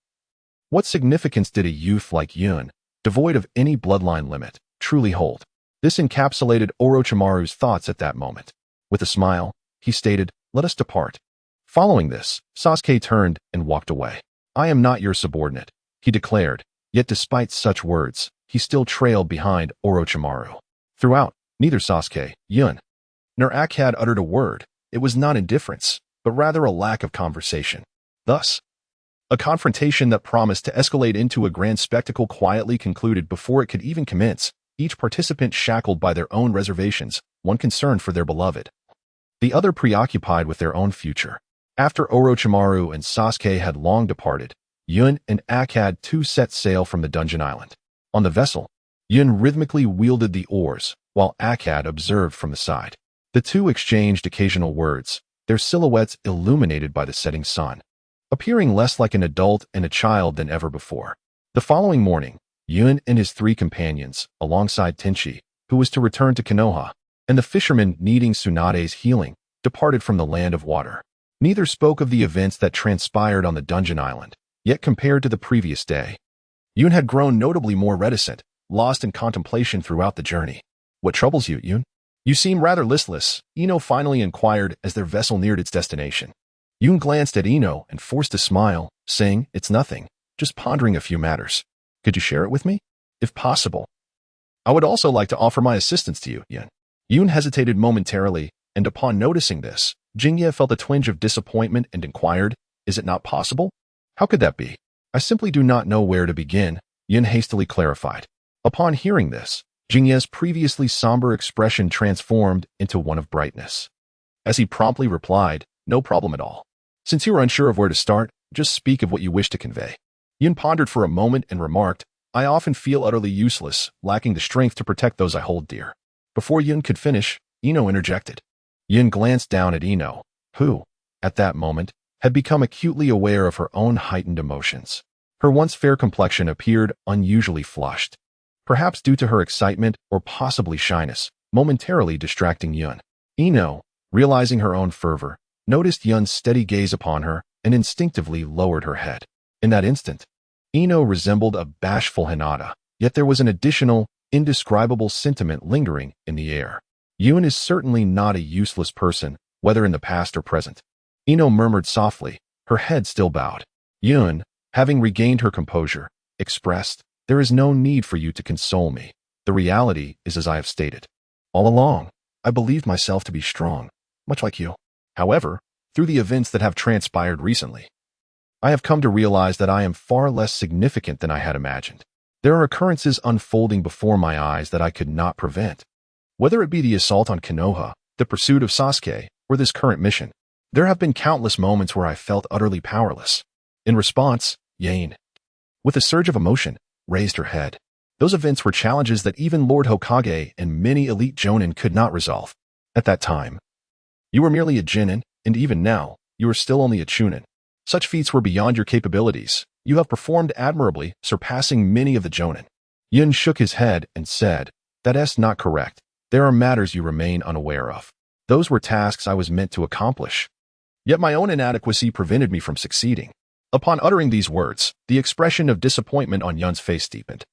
what significance did a youth like Yun, devoid of any bloodline limit, truly hold? This encapsulated Orochimaru's thoughts at that moment. With a smile, he stated, "Let us depart." Following this, Sasuke turned and walked away. "I am not your subordinate," he declared, yet despite such words, he still trailed behind Orochimaru. Throughout, neither Sasuke, Yun, nor Ak had uttered a word. It was not indifference, but rather a lack of conversation. Thus, a confrontation that promised to escalate into a grand spectacle quietly concluded before it could even commence, each participant shackled by their own reservations, one concerned for their beloved, the other preoccupied with their own future. After Orochimaru and Sasuke had long departed, Yun and Ak had too set sail from the dungeon island. On the vessel, Yun rhythmically wielded the oars, while Ak had observed from the side. The two exchanged occasional words, their silhouettes illuminated by the setting sun, appearing less like an adult and a child than ever before. The following morning, Yun and his three companions, alongside Tenchi, who was to return to Konoha, and the fisherman needing Tsunade's healing, departed from the land of water. Neither spoke of the events that transpired on the dungeon island, yet compared to the previous day, Yun had grown notably more reticent, lost in contemplation throughout the journey. "What troubles you, Yun? You seem rather listless," Ino finally inquired as their vessel neared its destination. Yun glanced at Ino and forced a smile, saying, "It's nothing, just pondering a few matters. Could you share it with me? If possible. I would also like to offer my assistance to you, Yun." Yun hesitated momentarily, and upon noticing this, Jingye felt a twinge of disappointment and inquired, "Is it not possible? How could that be?" "I simply do not know where to begin," Yun hastily clarified. Upon hearing this, Jingye's previously somber expression transformed into one of brightness, as he promptly replied, "No problem at all. Since you are unsure of where to start, just speak of what you wish to convey." Yun pondered for a moment and remarked, "I often feel utterly useless, lacking the strength to protect those I hold dear." Before Yun could finish, Ino interjected. Yun glanced down at Ino, who, at that moment, had become acutely aware of her own heightened emotions. Her once fair complexion appeared unusually flushed, perhaps due to her excitement or possibly shyness, momentarily distracting Yun. Ino, realizing her own fervor, noticed Yun's steady gaze upon her and instinctively lowered her head. In that instant, Ino resembled a bashful Hinata, yet there was an additional, indescribable sentiment lingering in the air. Yun is certainly not a useless person, whether in the past or present. Ino murmured softly, her head still bowed. Yun, having regained her composure, expressed, "There is no need for you to console me. The reality is as I have stated. All along, I believed myself to be strong, much like you. However, through the events that have transpired recently, I have come to realize that I am far less significant than I had imagined. There are occurrences unfolding before my eyes that I could not prevent. Whether it be the assault on Konoha, the pursuit of Sasuke, or this current mission, there have been countless moments where I felt utterly powerless." In response, Yain, with a surge of emotion, raised her head. Those events were challenges that even Lord Hokage and many elite jonin could not resolve. At that time, you were merely a Jinin, and even now, you are still only a Chunin. Such feats were beyond your capabilities. You have performed admirably, surpassing many of the jonin. Yun shook his head and said, "That is not correct. There are matters you remain unaware of. Those were tasks I was meant to accomplish. Yet my own inadequacy prevented me from succeeding." Upon uttering these words, the expression of disappointment on Yun's face deepened.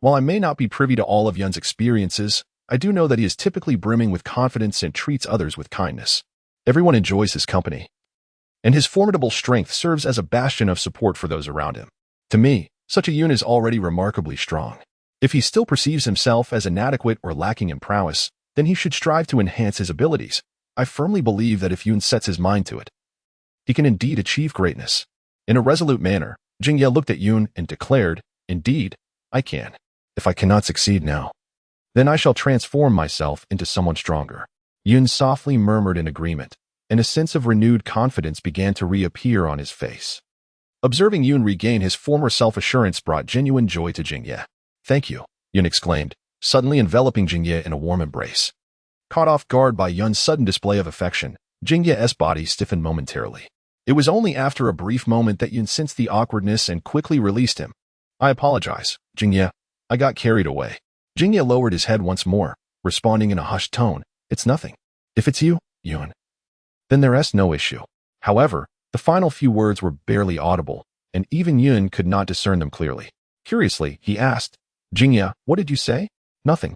While I may not be privy to all of Yun's experiences, I do know that he is typically brimming with confidence and treats others with kindness. Everyone enjoys his company, and his formidable strength serves as a bastion of support for those around him. To me, such a Yun is already remarkably strong. If he still perceives himself as inadequate or lacking in prowess, then he should strive to enhance his abilities. I firmly believe that if Yun sets his mind to it, he can indeed achieve greatness. In a resolute manner, Jingye looked at Yun and declared, "Indeed, I can. If I cannot succeed now, then I shall transform myself into someone stronger." Yun softly murmured in agreement, and a sense of renewed confidence began to reappear on his face. Observing Yun regain his former self-assurance brought genuine joy to Jingye. "Thank you," Yun exclaimed, suddenly enveloping Jingye in a warm embrace. Caught off guard by Yun's sudden display of affection, Jingye's body stiffened momentarily. It was only after a brief moment that Yun sensed the awkwardness and quickly released him. "I apologize, Jingye. I got carried away." Jingye lowered his head once more, responding in a hushed tone, "It's nothing. If it's you, Yun, then there's no issue." However, the final few words were barely audible, and even Yun could not discern them clearly. Curiously, he asked, "Jingye, what did you say?" "Nothing."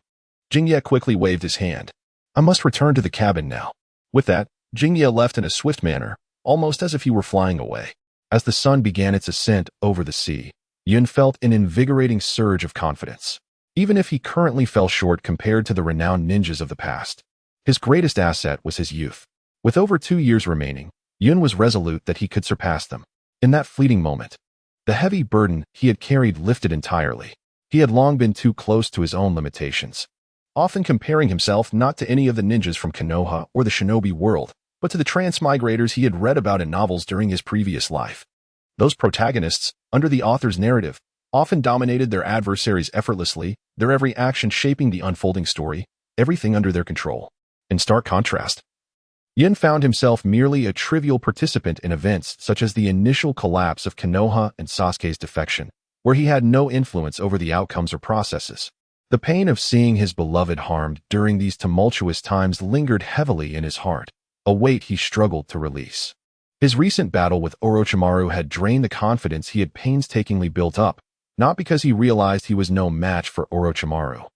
Jingye quickly waved his hand. "I must return to the cabin now." With that, Jingye left in a swift manner, almost as if he were flying away. As the sun began its ascent over the sea, Yun felt an invigorating surge of confidence. Even if he currently fell short compared to the renowned ninjas of the past, his greatest asset was his youth. With over 2 years remaining, Yun was resolute that he could surpass them. In that fleeting moment, the heavy burden he had carried lifted entirely. He had long been too close to his own limitations, often comparing himself not to any of the ninjas from Konoha or the shinobi world, but to the transmigrators he had read about in novels during his previous life. Those protagonists, under the author's narrative, often dominated their adversaries effortlessly, their every action shaping the unfolding story, everything under their control. In stark contrast, Yun found himself merely a trivial participant in events such as the initial collapse of Konoha and Sasuke's defection, where he had no influence over the outcomes or processes. The pain of seeing his beloved harmed during these tumultuous times lingered heavily in his heart, a weight he struggled to release. His recent battle with Orochimaru had drained the confidence he had painstakingly built up, not because he realized he was no match for Orochimaru,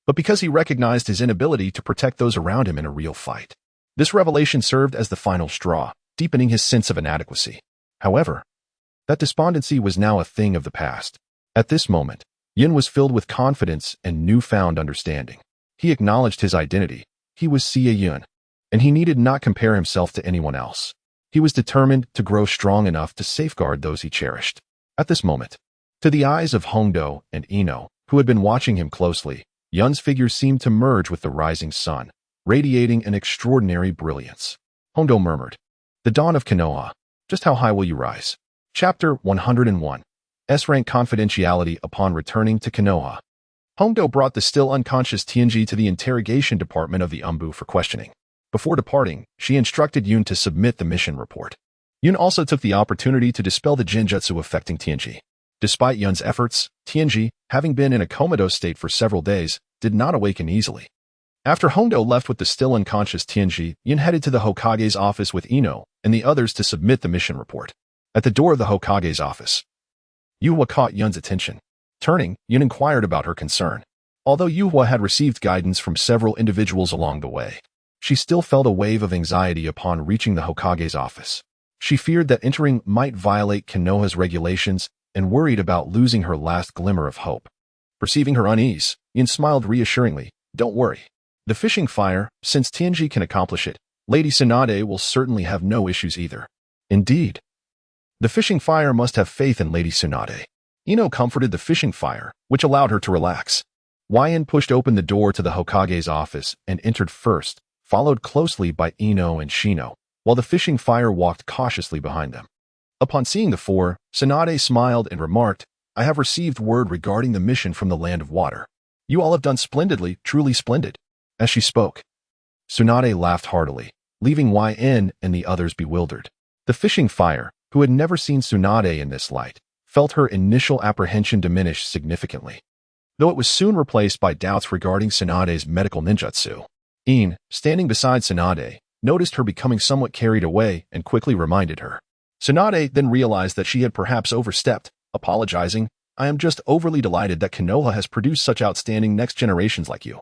but because he recognized his inability to protect those around him in a real fight. This revelation served as the final straw, deepening his sense of inadequacy. However, that despondency was now a thing of the past. At this moment, Yun was filled with confidence and newfound understanding. He acknowledged his identity. He was Xie Yun, and he needed not compare himself to anyone else. He was determined to grow strong enough to safeguard those he cherished. At this moment, to the eyes of Hongdo and Ino, who had been watching him closely, Yun's figure seemed to merge with the rising sun, radiating an extraordinary brilliance. Hongdo murmured, "The dawn of Konoha. Just how high will you rise?" Chapter 101. S-rank confidentiality upon returning to Konoha. Hongdo brought the still unconscious Tianji to the interrogation department of the Umbu for questioning. Before departing, she instructed Yun to submit the mission report. Yun also took the opportunity to dispel the genjutsu affecting Tianji. Despite Yun's efforts, Tianji, having been in a comatose state for several days, did not awaken easily. After Hongdo left with the still unconscious Tianji, Yun headed to the Hokage's office with Ino and the others to submit the mission report. At the door of the Hokage's office, Yuhua caught Yun's attention. Turning, Yun inquired about her concern. Although Yuhua had received guidance from several individuals along the way, she still felt a wave of anxiety upon reaching the Hokage's office. She feared that entering might violate Konoha's regulations and worried about losing her last glimmer of hope. Perceiving her unease, Yun smiled reassuringly, "Don't worry. The fishing fire, since Tianji can accomplish it, Lady Tsunade will certainly have no issues either." "Indeed. The fishing fire must have faith in Lady Tsunade." Ino comforted the fishing fire, which allowed her to relax. Wyan pushed open the door to the Hokage's office and entered first, followed closely by Ino and Shino, while the fishing fire walked cautiously behind them. Upon seeing the four, Tsunade smiled and remarked, "I have received word regarding the mission from the Land of Water. You all have done splendidly, truly splendid." As she spoke, Tsunade laughed heartily, leaving Yn and the others bewildered. The fishing fire, who had never seen Tsunade in this light, felt her initial apprehension diminish significantly, though it was soon replaced by doubts regarding Tsunade's medical ninjutsu. In, standing beside Tsunade, noticed her becoming somewhat carried away and quickly reminded her. Tsunade then realized that she had perhaps overstepped, apologizing, I am just overly delighted that Konoha has produced such outstanding next generations like you.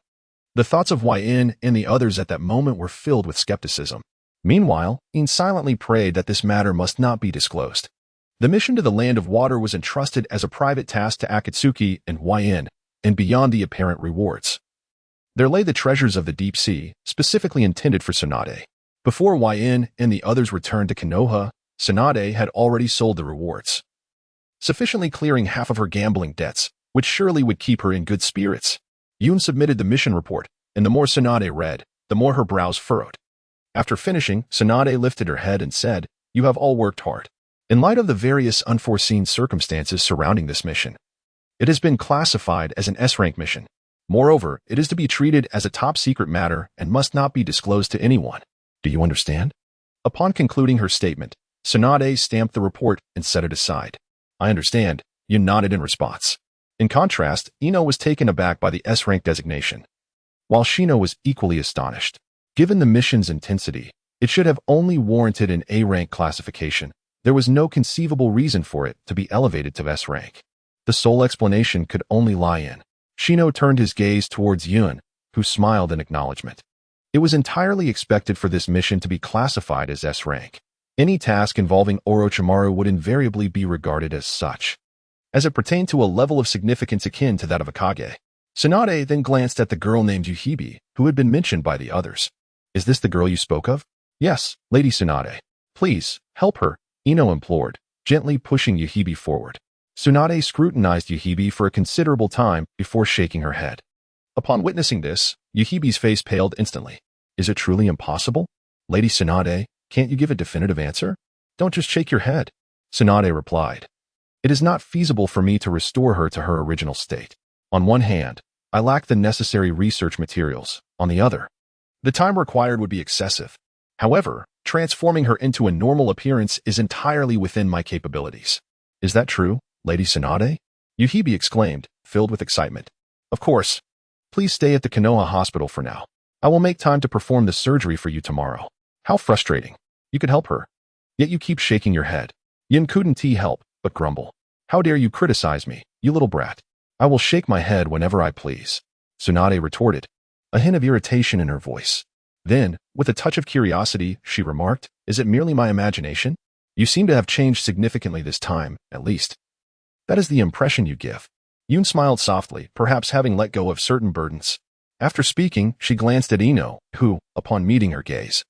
The thoughts of Yin and the others at that moment were filled with skepticism. Meanwhile, Yin silently prayed that this matter must not be disclosed. The mission to the Land of Water was entrusted as a private task to Akatsuki and Yin, and beyond the apparent rewards. There lay the treasures of the deep sea, specifically intended for Tsunade. Before Yin and the others returned to Konoha, Tsunade had already sold the rewards, sufficiently clearing half of her gambling debts, which surely would keep her in good spirits. Yun submitted the mission report, and the more Tsunade read, the more her brows furrowed. After finishing, Tsunade lifted her head and said, "You have all worked hard. In light of the various unforeseen circumstances surrounding this mission, it has been classified as an S-rank mission. Moreover, it is to be treated as a top-secret matter and must not be disclosed to anyone. Do you understand?" Upon concluding her statement, Tsunade stamped the report and set it aside. "I understand," Yun nodded in response. In contrast, Ino was taken aback by the S-rank designation, while Shino was equally astonished. Given the mission's intensity, it should have only warranted an A-rank classification. There was no conceivable reason for it to be elevated to S-rank. The sole explanation could only lie in. Shino turned his gaze towards Yun, who smiled in acknowledgement. It was entirely expected for this mission to be classified as S-rank. Any task involving Orochimaru would invariably be regarded as such, as it pertained to a level of significance akin to that of Hokage. Tsunade then glanced at the girl named Yuhi, who had been mentioned by the others. "Is this the girl you spoke of?" "Yes, Lady Tsunade. Please, help her," Ino implored, gently pushing Yuhi forward. Tsunade scrutinized Yuhi for a considerable time before shaking her head. Upon witnessing this, Yuhi's face paled instantly. "Is it truly impossible? Lady Tsunade, can't you give a definitive answer? Don't just shake your head." Tsunade replied, "It is not feasible for me to restore her to her original state. On one hand, I lack the necessary research materials. On the other, the time required would be excessive. However, transforming her into a normal appearance is entirely within my capabilities." "Is that true, Lady Tsunade?" Yuhi exclaimed, filled with excitement. "Of course. Please stay at the Konoha hospital for now. I will make time to perform the surgery for you tomorrow." "How frustrating. You could help her. Yet you keep shaking your head." Yin couldn't help but grumble. "How dare you criticize me, you little brat? I will shake my head whenever I please," Tsunade retorted, a hint of irritation in her voice. Then, with a touch of curiosity, she remarked, "Is it merely my imagination? You seem to have changed significantly this time, at least. That is the impression you give." Yun smiled softly, perhaps having let go of certain burdens. After speaking, she glanced at Ino, who, upon meeting her gaze,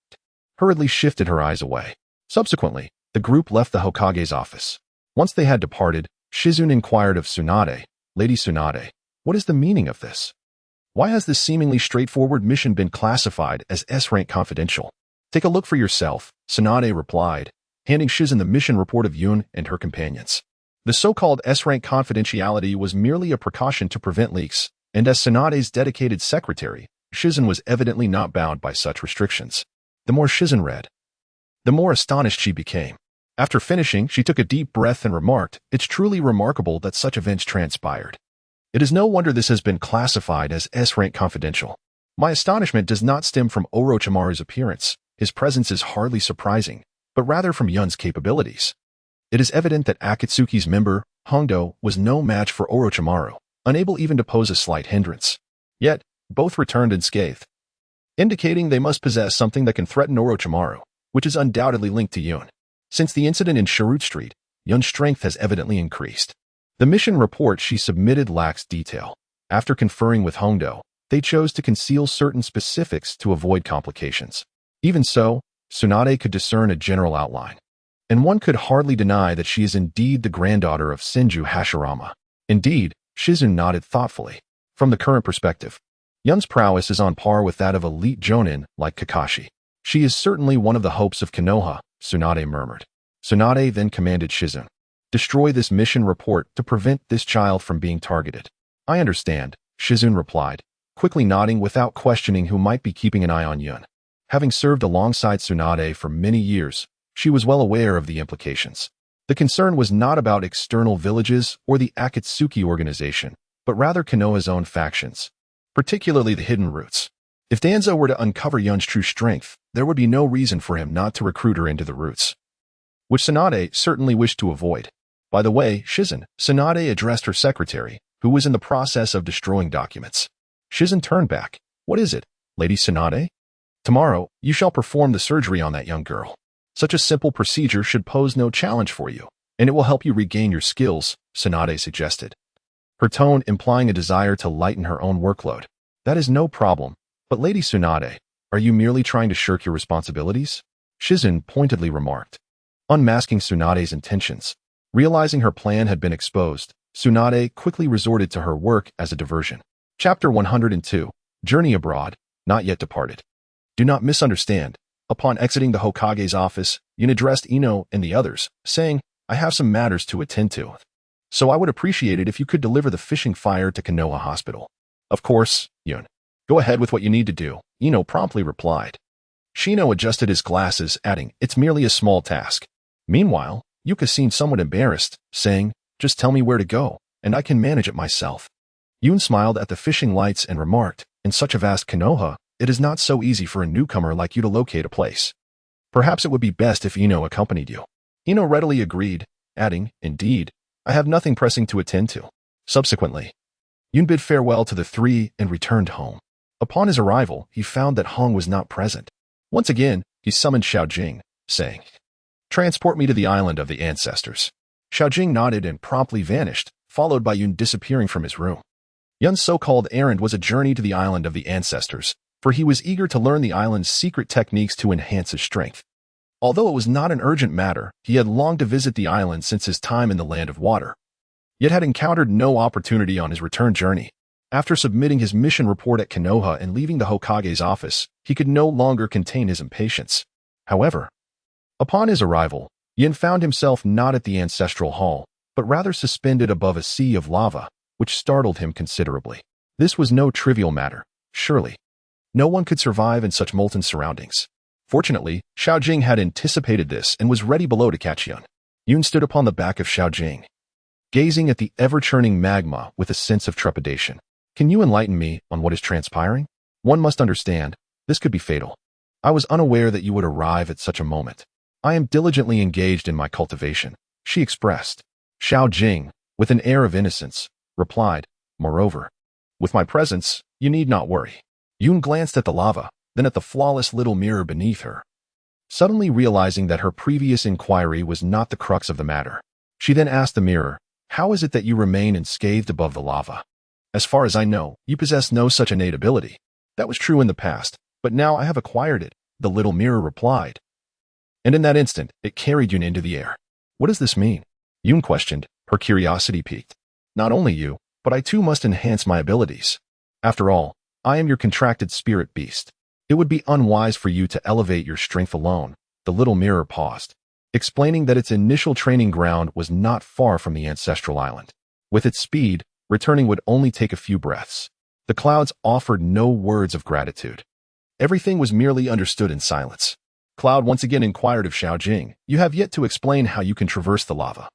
hurriedly shifted her eyes away. Subsequently, the group left the Hokage's office. Once they had departed, Shizune inquired of Tsunade, "Lady Tsunade, what is the meaning of this? Why has this seemingly straightforward mission been classified as S-rank confidential?" "Take a look for yourself," Tsunade replied, handing Shizune the mission report of Yun and her companions. The so-called S-rank confidentiality was merely a precaution to prevent leaks, and as Tsunade's dedicated secretary, Shizune was evidently not bound by such restrictions. The more Shizune read, the more astonished she became. After finishing, she took a deep breath and remarked, "It's truly remarkable that such events transpired. It is no wonder this has been classified as S-rank confidential. My astonishment does not stem from Orochimaru's appearance. His presence is hardly surprising, but rather from Yun's capabilities. It is evident that Akatsuki's member, Hongdo, was no match for Orochimaru, unable even to pose a slight hindrance. Yet, both returned unscathed, indicating they must possess something that can threaten Orochimaru, which is undoubtedly linked to Yun. Since the incident in Sharut Street, Yun's strength has evidently increased." The mission report she submitted lacks detail. After conferring with Hongdo, they chose to conceal certain specifics to avoid complications. Even so, Tsunade could discern a general outline, and one could hardly deny that she is indeed the granddaughter of Senju Hashirama. Indeed, Shizune nodded thoughtfully. From the current perspective, Yun's prowess is on par with that of elite jonin like Kakashi. "She is certainly one of the hopes of Konoha," Tsunade murmured. Tsunade then commanded Shizune, "Destroy this mission report to prevent this child from being targeted." "I understand," Shizune replied, quickly nodding without questioning who might be keeping an eye on Yun. Having served alongside Tsunade for many years, she was well aware of the implications. The concern was not about external villages or the Akatsuki organization, but rather Konoha's own factions, particularly the Hidden Roots. If Danzo were to uncover Yun's true strength, there would be no reason for him not to recruit her into the Roots, which Tsunade certainly wished to avoid. By the way, Shizen, Tsunade addressed her secretary, who was in the process of destroying documents. Shizen turned back. What is it, Lady Tsunade? Tomorrow, you shall perform the surgery on that young girl. Such a simple procedure should pose no challenge for you, and it will help you regain your skills, Tsunade suggested, her tone implying a desire to lighten her own workload. That is no problem, but Lady Tsunade, are you merely trying to shirk your responsibilities? Shizen pointedly remarked, unmasking Tsunade's intentions. Realizing her plan had been exposed, Tsunade quickly resorted to her work as a diversion. Chapter 102, Journey Abroad, Not Yet Departed. Do not misunderstand. Upon exiting the Hokage's office, Yun addressed Ino and the others, saying, I have some matters to attend to, so I would appreciate it if you could deliver the fishing fire to Konoha Hospital. Of course, Yun. Go ahead with what you need to do, Ino promptly replied. Shino adjusted his glasses, adding, it's merely a small task. Meanwhile, Yuka seemed somewhat embarrassed, saying, just tell me where to go, and I can manage it myself. Yun smiled at the fishing lights and remarked, in such a vast Konoha, it is not so easy for a newcomer like you to locate a place. Perhaps it would be best if Ino accompanied you. Ino readily agreed, adding, indeed, I have nothing pressing to attend to. Subsequently, Yun bid farewell to the three and returned home. Upon his arrival, he found that Hong was not present. Once again, he summoned Xiaojing, saying, transport me to the island of the ancestors. Xiaojing nodded and promptly vanished, followed by Yun disappearing from his room. Yun's so-called errand was a journey to the island of the ancestors, for he was eager to learn the island's secret techniques to enhance his strength. Although it was not an urgent matter, he had longed to visit the island since his time in the Land of Water, yet had encountered no opportunity on his return journey. After submitting his mission report at Konoha and leaving the Hokage's office, he could no longer contain his impatience. However, upon his arrival, Yin found himself not at the ancestral hall, but rather suspended above a sea of lava, which startled him considerably. This was no trivial matter, surely. No one could survive in such molten surroundings. Fortunately, Xiaojing had anticipated this and was ready below to catch Yun. Yun stood upon the back of Xiaojing, gazing at the ever-churning magma with a sense of trepidation. Can you enlighten me on what is transpiring? One must understand, this could be fatal. I was unaware that you would arrive at such a moment. I am diligently engaged in my cultivation, she expressed. Xiaojing, with an air of innocence, replied, moreover, with my presence, you need not worry. Yun glanced at the lava, then at the flawless little mirror beneath her, suddenly realizing that her previous inquiry was not the crux of the matter. She then asked the mirror, how is it that you remain unscathed above the lava? As far as I know, you possess no such innate ability. That was true in the past, but now I have acquired it, the little mirror replied. And in that instant, it carried Yun into the air. What does this mean? Yun questioned, her curiosity piqued. Not only you, but I too must enhance my abilities. After all, I am your contracted spirit beast. It would be unwise for you to elevate your strength alone. The little mirror paused, explaining that its initial training ground was not far from the ancestral island. With its speed, returning would only take a few breaths. The clouds offered no words of gratitude. Everything was merely understood in silence. Cloud once again inquired of Xiaojing, you have yet to explain how you can traverse the lava.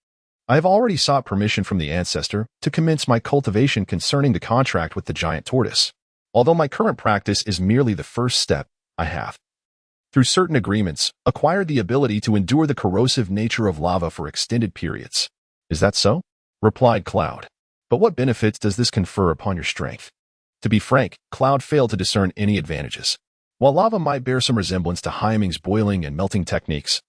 I have already sought permission from the ancestor to commence my cultivation concerning the contract with the giant tortoise. Although my current practice is merely the first step, I have, through certain agreements, acquired the ability to endure the corrosive nature of lava for extended periods. Is that so? Replied Cloud. But what benefits does this confer upon your strength? To be frank, Cloud failed to discern any advantages. While lava might bear some resemblance to Hyaming's boiling and melting techniques,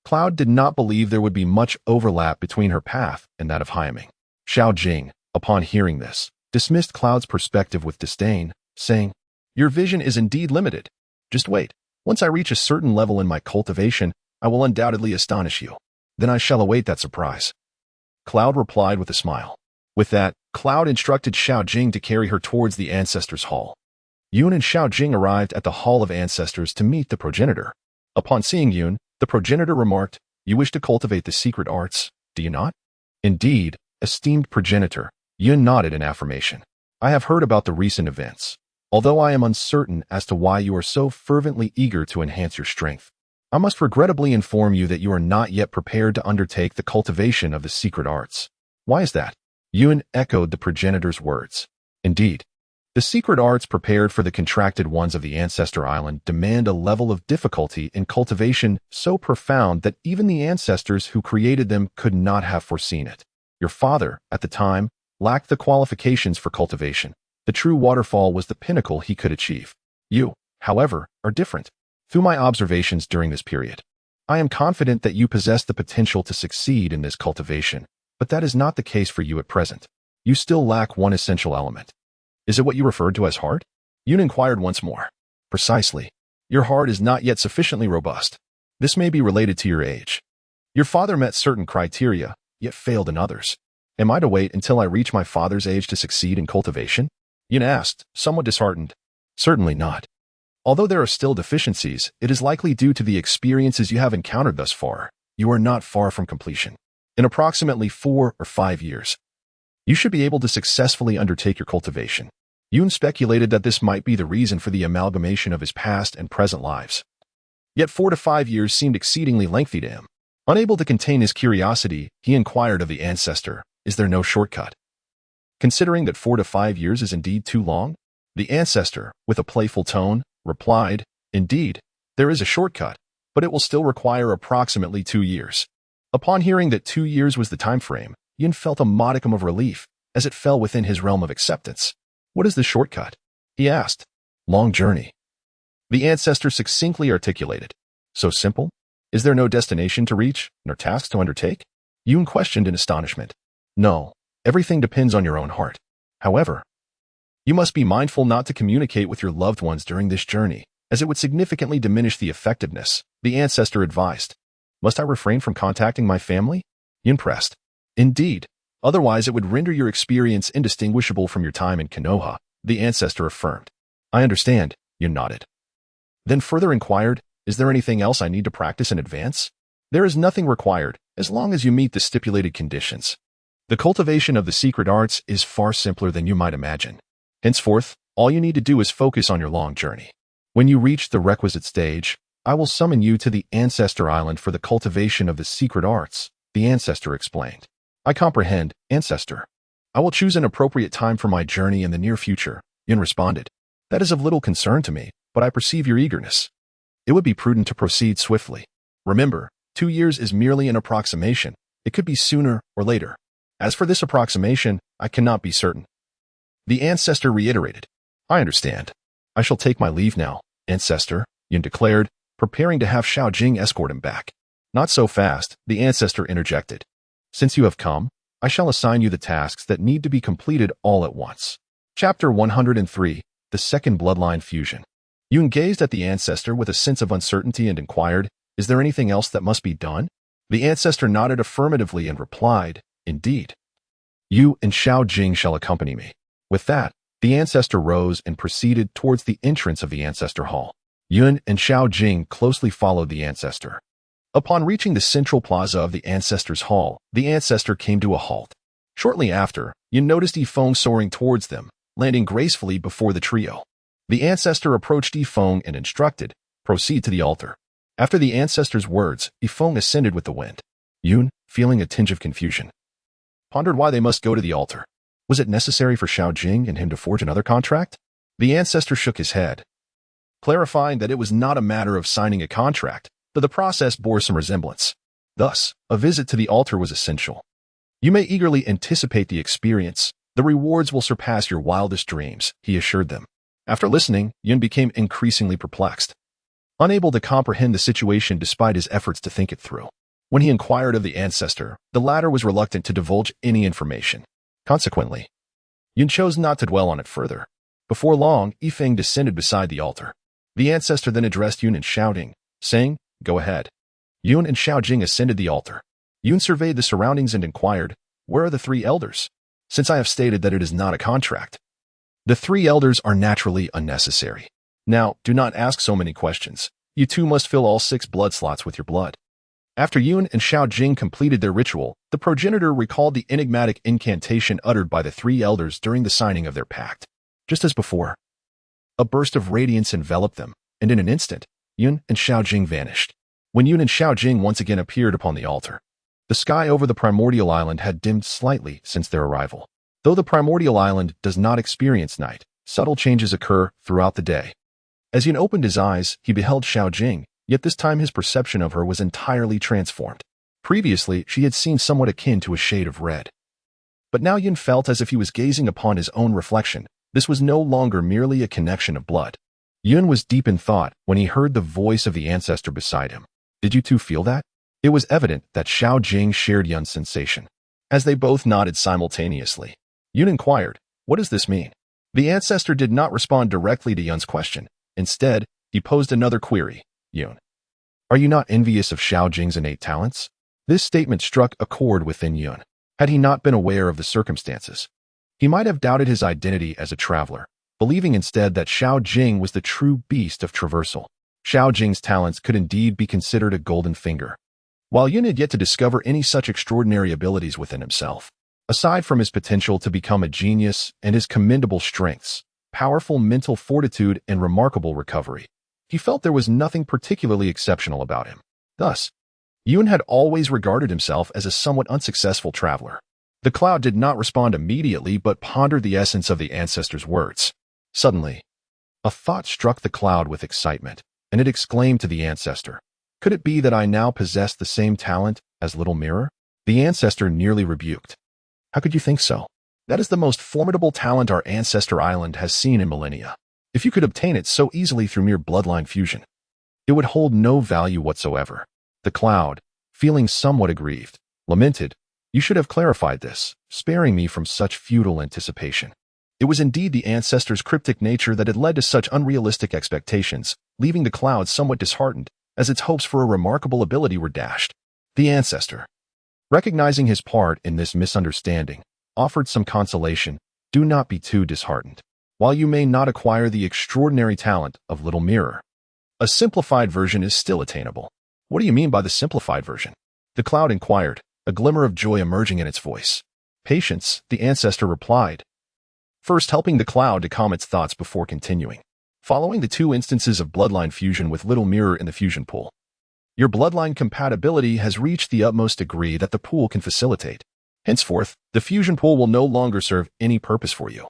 Cloud did not believe there would be much overlap between her path and that of Hyaming. Xiaojing, upon hearing this, dismissed Cloud's perspective with disdain, saying, your vision is indeed limited. Just wait. Once I reach a certain level in my cultivation, I will undoubtedly astonish you. Then I shall await that surprise. Cloud replied with a smile. With that, Cloud instructed Xiaojing to carry her towards the Ancestors' Hall. Yun and Xiaojing arrived at the Hall of Ancestors to meet the progenitor. Upon seeing Yun, the progenitor remarked, you wish to cultivate the secret arts, do you not? Indeed, esteemed progenitor, Yun nodded in affirmation. I have heard about the recent events. Although I am uncertain as to why you are so fervently eager to enhance your strength, I must regrettably inform you that you are not yet prepared to undertake the cultivation of the secret arts. Why is that? Yun echoed the progenitor's words. Indeed, The secret arts prepared for the contracted ones of the Ancestor Island demand a level of difficulty in cultivation so profound that even the ancestors who created them could not have foreseen it. Your father, at the time, lacked the qualifications for cultivation. The true waterfall was the pinnacle he could achieve. You, however, are different. Through my observations during this period, I am confident that you possess the potential to succeed in this cultivation, but that is not the case for you at present. You still lack one essential element. Is it what you referred to as heart? Yun inquired once more. Precisely. Your heart is not yet sufficiently robust. This may be related to your age. Your father met certain criteria, yet failed in others. Am I to wait until I reach my father's age to succeed in cultivation? Yun asked, somewhat disheartened. Certainly not. Although there are still deficiencies, it is likely due to the experiences you have encountered thus far. You are not far from completion. In approximately 4 or 5 years, you should be able to successfully undertake your cultivation. Yun speculated that this might be the reason for the amalgamation of his past and present lives. Yet 4 to 5 years seemed exceedingly lengthy to him. Unable to contain his curiosity, he inquired of the ancestor, is there no shortcut? Considering that 4 to 5 years is indeed too long, the ancestor, with a playful tone, replied, indeed, there is a shortcut, but it will still require approximately 2 years. Upon hearing that 2 years was the time frame, Yun felt a modicum of relief, as it fell within his realm of acceptance. What is the shortcut? He asked. Long journey. The ancestor succinctly articulated. So simple? Is there no destination to reach, nor tasks to undertake? Yun questioned in astonishment. No, everything depends on your own heart. However, you must be mindful not to communicate with your loved ones during this journey, as it would significantly diminish the effectiveness, the ancestor advised. Must I refrain from contacting my family? Yun pressed. Indeed, otherwise it would render your experience indistinguishable from your time in Konoha, the ancestor affirmed. I understand, Yun nodded. Then further inquired, is there anything else I need to practice in advance? There is nothing required, as long as you meet the stipulated conditions. The cultivation of the secret arts is far simpler than you might imagine. Henceforth, all you need to do is focus on your long journey. When you reach the requisite stage, I will summon you to the Ancestor Island for the cultivation of the secret arts, the ancestor explained. I comprehend, ancestor. I will choose an appropriate time for my journey in the near future, Yun responded. That is of little concern to me, but I perceive your eagerness. It would be prudent to proceed swiftly. Remember, 2 years is merely an approximation. It could be sooner or later. As for this approximation, I cannot be certain. The ancestor reiterated. I understand. I shall take my leave now, ancestor, Yun declared, preparing to have Xiao Jing escort him back. Not so fast, the ancestor interjected. Since you have come, I shall assign you the tasks that need to be completed all at once. Chapter 103, The Second Bloodline Fusion. Yun gazed at the ancestor with a sense of uncertainty and inquired, is there anything else that must be done? The ancestor nodded affirmatively and replied, indeed. You and Xiao Jing shall accompany me. With that, the ancestor rose and proceeded towards the entrance of the ancestor hall. Yun and Xiao Jing closely followed the ancestor. Upon reaching the central plaza of the ancestor's hall, the ancestor came to a halt. Shortly after, Yun noticed Yifeng soaring towards them, landing gracefully before the trio. The ancestor approached Yifeng and instructed, proceed to the altar. After the ancestor's words, Yifeng ascended with the wind. Yun, feeling a tinge of confusion, pondered why they must go to the altar. Was it necessary for Xiao Jing and him to forge another contract? The ancestor shook his head, clarifying that it was not a matter of signing a contract, though the process bore some resemblance. Thus, a visit to the altar was essential. You may eagerly anticipate the experience. The rewards will surpass your wildest dreams, he assured them. After listening, Yun became increasingly perplexed, unable to comprehend the situation despite his efforts to think it through. When he inquired of the ancestor, the latter was reluctant to divulge any information. Consequently, Yun chose not to dwell on it further. Before long, Yifeng descended beside the altar. The ancestor then addressed Yun in shouting, saying, go ahead. Yun and Xiao Jing ascended the altar. Yun surveyed the surroundings and inquired, where are the 3 elders? Since I have stated that it is not a contract, the 3 elders are naturally unnecessary. Now, do not ask so many questions. You too must fill all 6 blood slots with your blood. After Yun and Xiao Jing completed their ritual, the progenitor recalled the enigmatic incantation uttered by the 3 elders during the signing of their pact. Just as before, a burst of radiance enveloped them, and in an instant, Yun and Xiao Jing vanished. When Yun and Xiao Jing once again appeared upon the altar, the sky over the primordial island had dimmed slightly since their arrival. Though the primordial island does not experience night, Subtle changes occur throughout the day. As Yun opened his eyes, he beheld Xiaojing, yet this time his perception of her was entirely transformed. Previously, she had seemed somewhat akin to a shade of red. But now Yun felt as if he was gazing upon his own reflection. This was no longer merely a connection of blood. Yun was deep in thought when he heard the voice of the ancestor beside him. Did you two feel that? It was evident that Xiaojing shared Yun's sensation. As they both nodded simultaneously, Yun inquired, "What does this mean?" The ancestor did not respond directly to Yun's question. Instead, he posed another query. "Yun, are you not envious of Xiaojing's innate talents?" This statement struck a chord within Yun. Had he not been aware of the circumstances, he might have doubted his identity as a traveler, believing instead that Xiaojing was the true beast of traversal. Xiaojing's talents could indeed be considered a golden finger. While Yun had yet to discover any such extraordinary abilities within himself, aside from his potential to become a genius and his commendable strengths, powerful mental fortitude, and remarkable recovery, he felt there was nothing particularly exceptional about him. Thus, Yun had always regarded himself as a somewhat unsuccessful traveler. The cloud did not respond immediately but pondered the essence of the ancestor's words. Suddenly, a thought struck the cloud with excitement, and it exclaimed to the ancestor, "Could it be that I now possess the same talent as Little Mirror?" The ancestor nearly rebuked. "How could you think so? That is the most formidable talent our ancestor island has seen in millennia. If you could obtain it so easily through mere bloodline fusion, it would hold no value whatsoever." The cloud, feeling somewhat aggrieved, lamented, "You should have clarified this, sparing me from such futile anticipation." It was indeed the ancestor's cryptic nature that had led to such unrealistic expectations, leaving the cloud somewhat disheartened, as its hopes for a remarkable ability were dashed. The ancestor, recognizing his part in this misunderstanding, offered some consolation. "Do not be too disheartened. While you may not acquire the extraordinary talent of Little Mirror, a simplified version is still attainable." "What do you mean by the simplified version?" the cloud inquired, a glimmer of joy emerging in its voice. "Patience," the ancestor replied, first helping the cloud to calm its thoughts before continuing. "Following the 2 instances of bloodline fusion with Little Mirror in the fusion pool, your bloodline compatibility has reached the utmost degree that the pool can facilitate. Henceforth, the fusion pool will no longer serve any purpose for you.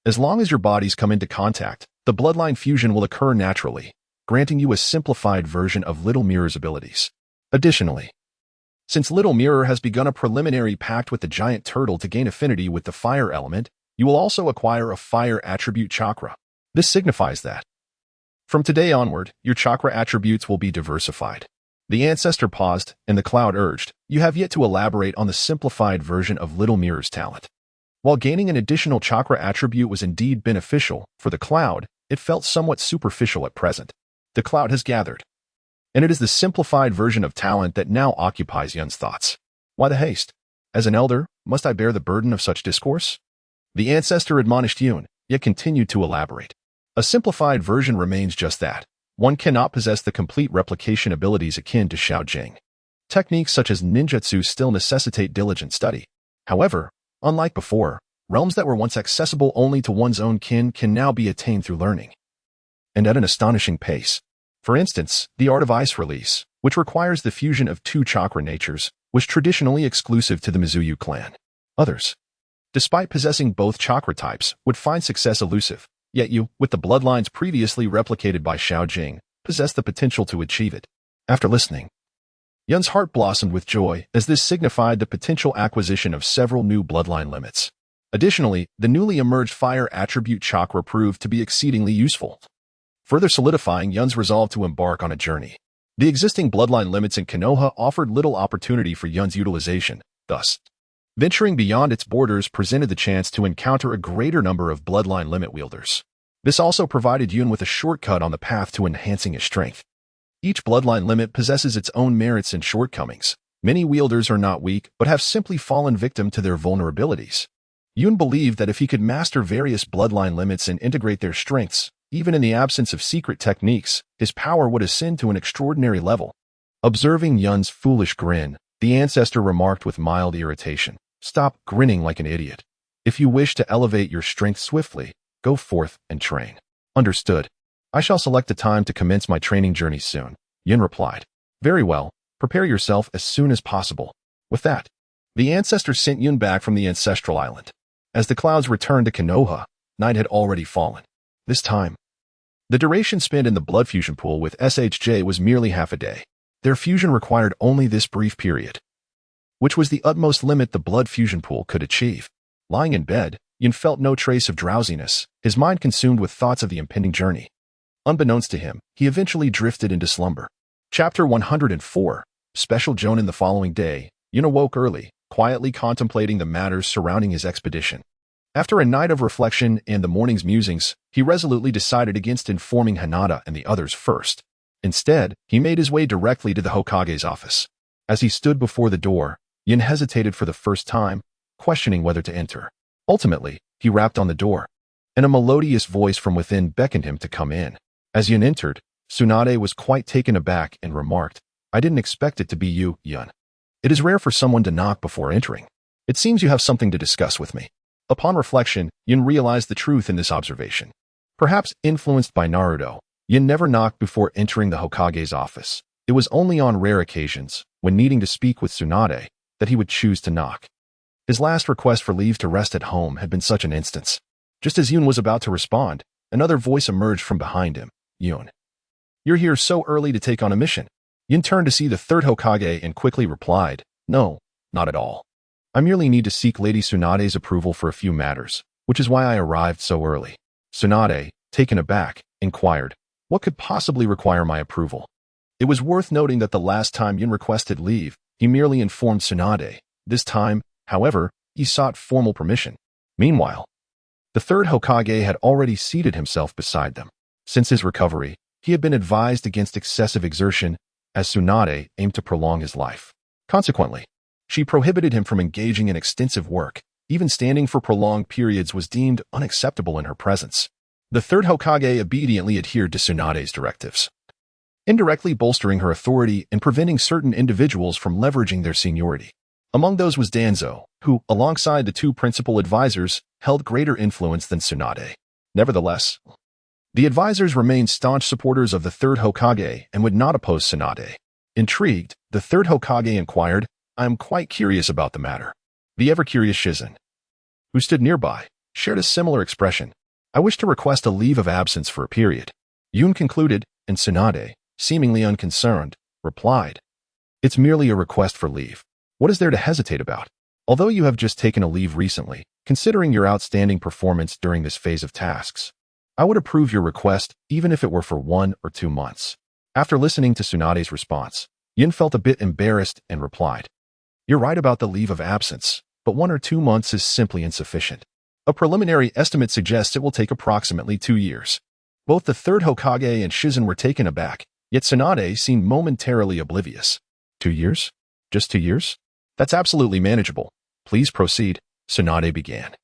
As long as your bodies come into contact, the bloodline fusion will occur naturally, granting you a simplified version of Little Mirror's abilities. Additionally, since Little Mirror has begun a preliminary pact with the giant turtle to gain affinity with the fire element, you will also acquire a fire attribute chakra. This signifies that, from today onward, your chakra attributes will be diversified." The ancestor paused, and the cloud urged, "You have yet to elaborate on the simplified version of Little Mirror's talent." While gaining an additional chakra attribute was indeed beneficial for the cloud, it felt somewhat superficial at present. The cloud has gathered, and it is the simplified version of talent that now occupies Yun's thoughts. Why the haste? As an elder, must I bear the burden of such discourse? The ancestor admonished Yun, yet continued to elaborate. A simplified version remains just that. One cannot possess the complete replication abilities akin to Xiaojing. Techniques such as ninjutsu still necessitate diligent study. However, unlike before, realms that were once accessible only to one's own kin can now be attained through learning, and at an astonishing pace. For instance, the art of ice release, which requires the fusion of 2 chakra natures, was traditionally exclusive to the Mizuyu clan. Others, despite possessing both chakra types, would find success elusive. Yet you, with the bloodlines previously replicated by Xiaojing, possess the potential to achieve it. After listening, Yun's heart blossomed with joy, as this signified the potential acquisition of several new bloodline limits. Additionally, the newly emerged fire attribute chakra proved to be exceedingly useful, further solidifying Yun's resolve to embark on a journey. The existing bloodline limits in Konoha offered little opportunity for Yun's utilization. Thus, venturing beyond its borders presented the chance to encounter a greater number of bloodline limit wielders. This also provided Yun with a shortcut on the path to enhancing his strength. Each bloodline limit possesses its own merits and shortcomings. Many wielders are not weak, but have simply fallen victim to their vulnerabilities. Yun believed that if he could master various bloodline limits and integrate their strengths, even in the absence of secret techniques, his power would ascend to an extraordinary level. Observing Yun's foolish grin, the ancestor remarked with mild irritation, "Stop grinning like an idiot. If you wish to elevate your strength swiftly, go forth and train." "Understood. I shall select a time to commence my training journey soon," Yun replied. "Very well. Prepare yourself as soon as possible." With that, the ancestor sent Yun back from the ancestral island. As the clouds returned to Konoha, night had already fallen. This time, the duration spent in the blood fusion pool with SHJ was merely half a day. Their fusion required only this brief period, which was the utmost limit the blood fusion pool could achieve. Lying in bed, Yin felt no trace of drowsiness, his mind consumed with thoughts of the impending journey. Unbeknownst to him, he eventually drifted into slumber. Chapter 104, Special Jonin. The following day, Yin awoke early, quietly contemplating the matters surrounding his expedition. After a night of reflection and the morning's musings, he resolutely decided against informing Hinata and the others first. Instead, he made his way directly to the Hokage's office. As he stood before the door, Yin hesitated for the first time, questioning whether to enter. Ultimately, he rapped on the door, and a melodious voice from within beckoned him to come in. As Yin entered, Tsunade was quite taken aback and remarked, "I didn't expect it to be you, Yin. It is rare for someone to knock before entering. It seems you have something to discuss with me." Upon reflection, Yin realized the truth in this observation. Perhaps influenced by Naruto, Yin never knocked before entering the Hokage's office. It was only on rare occasions, when needing to speak with Tsunade, that he would choose to knock. His last request for leave to rest at home had been such an instance. Just as Yin was about to respond, another voice emerged from behind him. "Yin, you're here so early to take on a mission." Yin turned to see the third Hokage and quickly replied, "No, not at all. I merely need to seek Lady Tsunade's approval for a few matters, which is why I arrived so early." Tsunade, taken aback, inquired, "What could possibly require my approval?" It was worth noting that the last time Yin requested leave, he merely informed Tsunade. This time, however, he sought formal permission. Meanwhile, the third Hokage had already seated himself beside them. Since his recovery, he had been advised against excessive exertion, as Tsunade aimed to prolong his life. Consequently, she prohibited him from engaging in extensive work. Even standing for prolonged periods was deemed unacceptable in her presence. The third Hokage obediently adhered to Tsunade's directives, indirectly bolstering her authority and preventing certain individuals from leveraging their seniority. Among those was Danzo, who, alongside the two principal advisors, held greater influence than Tsunade. Nevertheless, the advisors remained staunch supporters of the third Hokage and would not oppose Tsunade. Intrigued, the third Hokage inquired, "I am quite curious about the matter." The ever-curious Shizen, who stood nearby, shared a similar expression. "I wish to request a leave of absence for a period." Yun concluded, and Tsunade, seemingly unconcerned, replied, "It's merely a request for leave. What is there to hesitate about? Although you have just taken a leave recently, considering your outstanding performance during this phase of tasks, I would approve your request even if it were for 1 or 2 months. After listening to Tsunade's response, Yin felt a bit embarrassed and replied, "You're right about the leave of absence, but 1 or 2 months is simply insufficient. A preliminary estimate suggests it will take approximately 2 years. Both the third Hokage and Shizen were taken aback, yet Tsunade seemed momentarily oblivious. 2 years? Just 2 years? That's absolutely manageable. Please proceed," Tsunade began.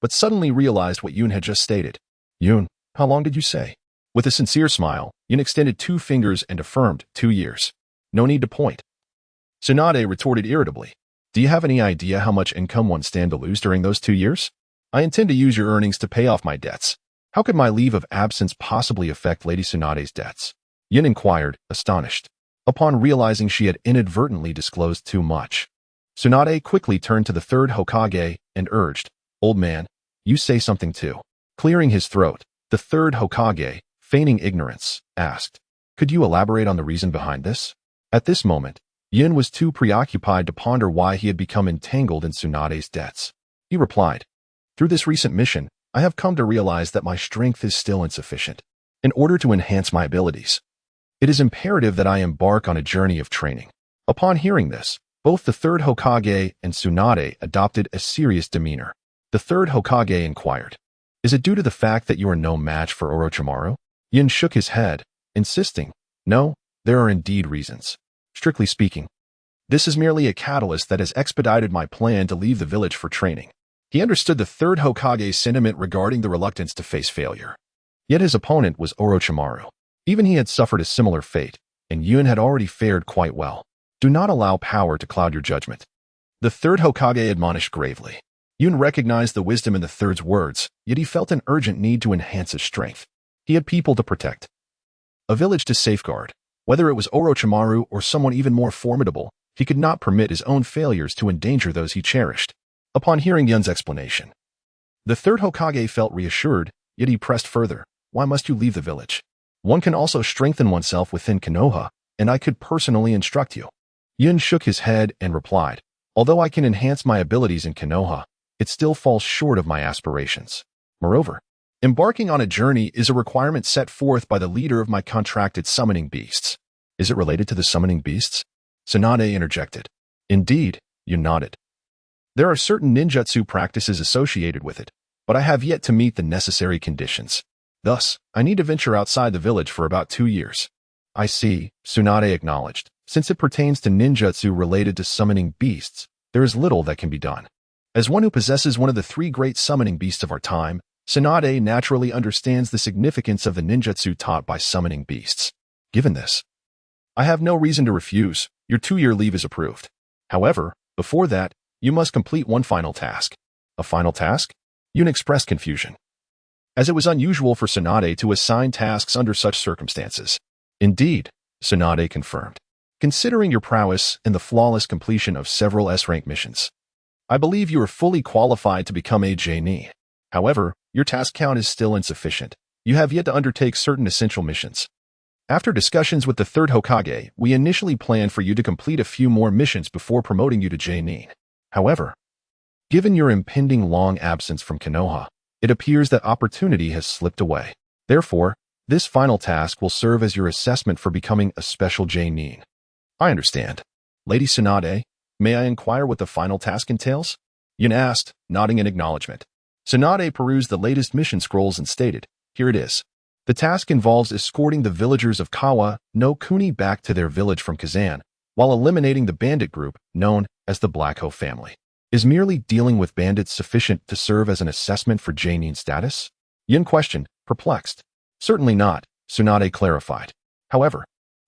But suddenly realized what Yun had just stated. "Yun, how long did you say?" With a sincere smile, Yun extended 2 fingers and affirmed, 2 years. "No need to point." Tsunade retorted irritably, "Do you have any idea how much income one stand to lose during those 2 years? I intend to use your earnings to pay off my debts. How could my leave of absence possibly affect Lady Tsunade's debts?" Yin inquired, astonished, upon realizing she had inadvertently disclosed too much. Tsunade quickly turned to the third Hokage and urged, "Old man, you say something too." Clearing his throat, the third Hokage, feigning ignorance, asked, "Could you elaborate on the reason behind this?" At this moment, Yin was too preoccupied to ponder why he had become entangled in Tsunade's debts. He replied, "Through this recent mission, I have come to realize that my strength is still insufficient. In order to enhance my abilities, it is imperative that I embark on a journey of training." Upon hearing this, both the third Hokage and Tsunade adopted a serious demeanor. The third Hokage inquired, "Is it due to the fact that you are no match for Orochimaru?" Yin shook his head, insisting, "No, there are indeed reasons. Strictly speaking, this is merely a catalyst that has expedited my plan to leave the village for training." He understood the third Hokage's sentiment regarding the reluctance to face failure. Yet his opponent was Orochimaru. Even he had suffered a similar fate, and Yun had already fared quite well. "Do not allow power to cloud your judgment," the third Hokage admonished gravely. Yun recognized the wisdom in the third's words, yet he felt an urgent need to enhance his strength. He had people to protect, a village to safeguard. Whether it was Orochimaru or someone even more formidable, he could not permit his own failures to endanger those he cherished. Upon hearing Yun's explanation, The third Hokage felt reassured, yet he pressed further. Why must you leave the village? One can also strengthen oneself within Konoha, and I could personally instruct you. Yun shook his head and replied, although I can enhance my abilities in Konoha, it still falls short of my aspirations. Moreover, embarking on a journey is a requirement set forth by the leader of my contracted summoning beasts. Is it related to the summoning beasts? Tsunade interjected. Indeed, Yun nodded. There are certain ninjutsu practices associated with it, but I have yet to meet the necessary conditions. Thus, I need to venture outside the village for about 2 years. I see, Tsunade acknowledged. Since it pertains to ninjutsu related to summoning beasts, there is little that can be done. As one who possesses one of the 3 great summoning beasts of our time, Tsunade naturally understands the significance of the ninjutsu taught by summoning beasts. Given this, I have no reason to refuse. Your 2-year leave is approved. However, before that, you must complete one final task. A final task? Yun expressed confusion, as it was unusual for Tsunade to assign tasks under such circumstances. Indeed, Tsunade confirmed. Considering your prowess and the flawless completion of several S-rank missions, I believe you are fully qualified to become a Genin. However, your task count is still insufficient. You have yet to undertake certain essential missions. After discussions with the third Hokage, we initially planned for you to complete a few more missions before promoting you to Genin. However, given your impending long absence from Konoha, it appears that opportunity has slipped away. Therefore, this final task will serve as your assessment for becoming a special Genin. I understand. Lady Tsunade, may I inquire what the final task entails? Yun asked, nodding in acknowledgement. Tsunade perused the latest mission scrolls and stated, here it is. The task involves escorting the villagers of Kawa no Kuni back to their village from Kazan, while eliminating the bandit group known as the Black Ho family. Is merely dealing with bandits sufficient to serve as an assessment for Genin status? Yun questioned, perplexed. Certainly not, Tsunade clarified. However,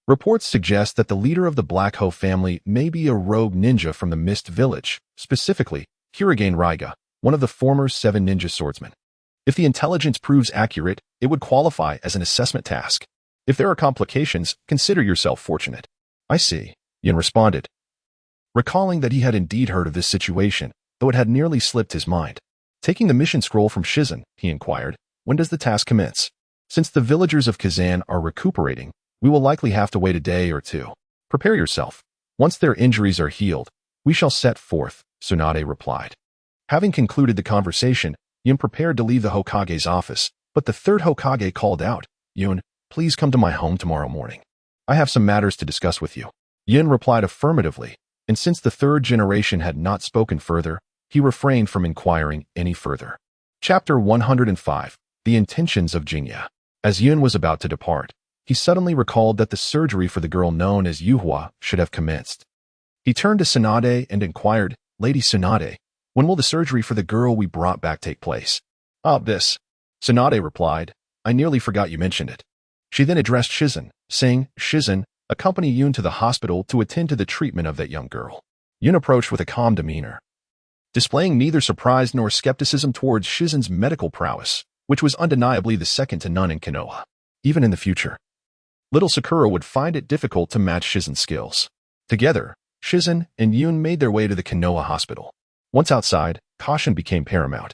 reports suggest that the leader of the Black Ho family may be a rogue ninja from the Mist Village, specifically Kurigane Raiga, one of the former 7 ninja swordsmen. If the intelligence proves accurate, it would qualify as an assessment task. If there are complications, consider yourself fortunate. I see, Yun responded, recalling that he had indeed heard of this situation, though it had nearly slipped his mind. Taking the mission scroll from Shizen, he inquired, when does the task commence? Since the villagers of Kazan are recuperating, we will likely have to wait a day or 2. Prepare yourself. Once their injuries are healed, we shall set forth, Tsunade replied. Having concluded the conversation, Yun prepared to leave the Hokage's office, but the third Hokage called out, Yun, please come to my home tomorrow morning. I have some matters to discuss with you. Yun replied affirmatively, and since the third generation had not spoken further, he refrained from inquiring any further. Chapter 105. The Intentions of Jinya. As Yun was about to depart, he suddenly recalled that the surgery for the girl known as Yuhua should have commenced. He turned to Tsunade and inquired, Lady Tsunade, when will the surgery for the girl we brought back take place? This. Tsunade replied, I nearly forgot you mentioned it. She then addressed Shizen, saying, Shizen, accompany Yun to the hospital to attend to the treatment of that young girl. Yun approached with a calm demeanor, displaying neither surprise nor skepticism towards Shizen's medical prowess, which was undeniably the second to none in Konoha. Even in the future, little Sakura would find it difficult to match Shizen's skills. Together, Shizen and Yun made their way to the Konoha hospital. Once outside, caution became paramount.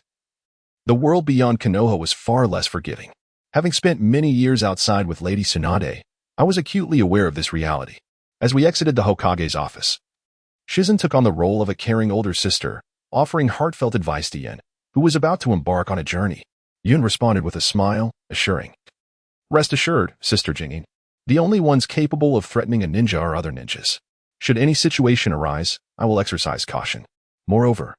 The world beyond Konoha was far less forgiving. Having spent many years outside with Lady Tsunade, I was acutely aware of this reality. As we exited the Hokage's office, Shizen took on the role of a caring older sister, offering heartfelt advice to Yun, who was about to embark on a journey. Yun responded with a smile, assuring, Rest assured, Sister Jingin, the only ones capable of threatening a ninja are other ninjas. Should any situation arise, I will exercise caution. Moreover,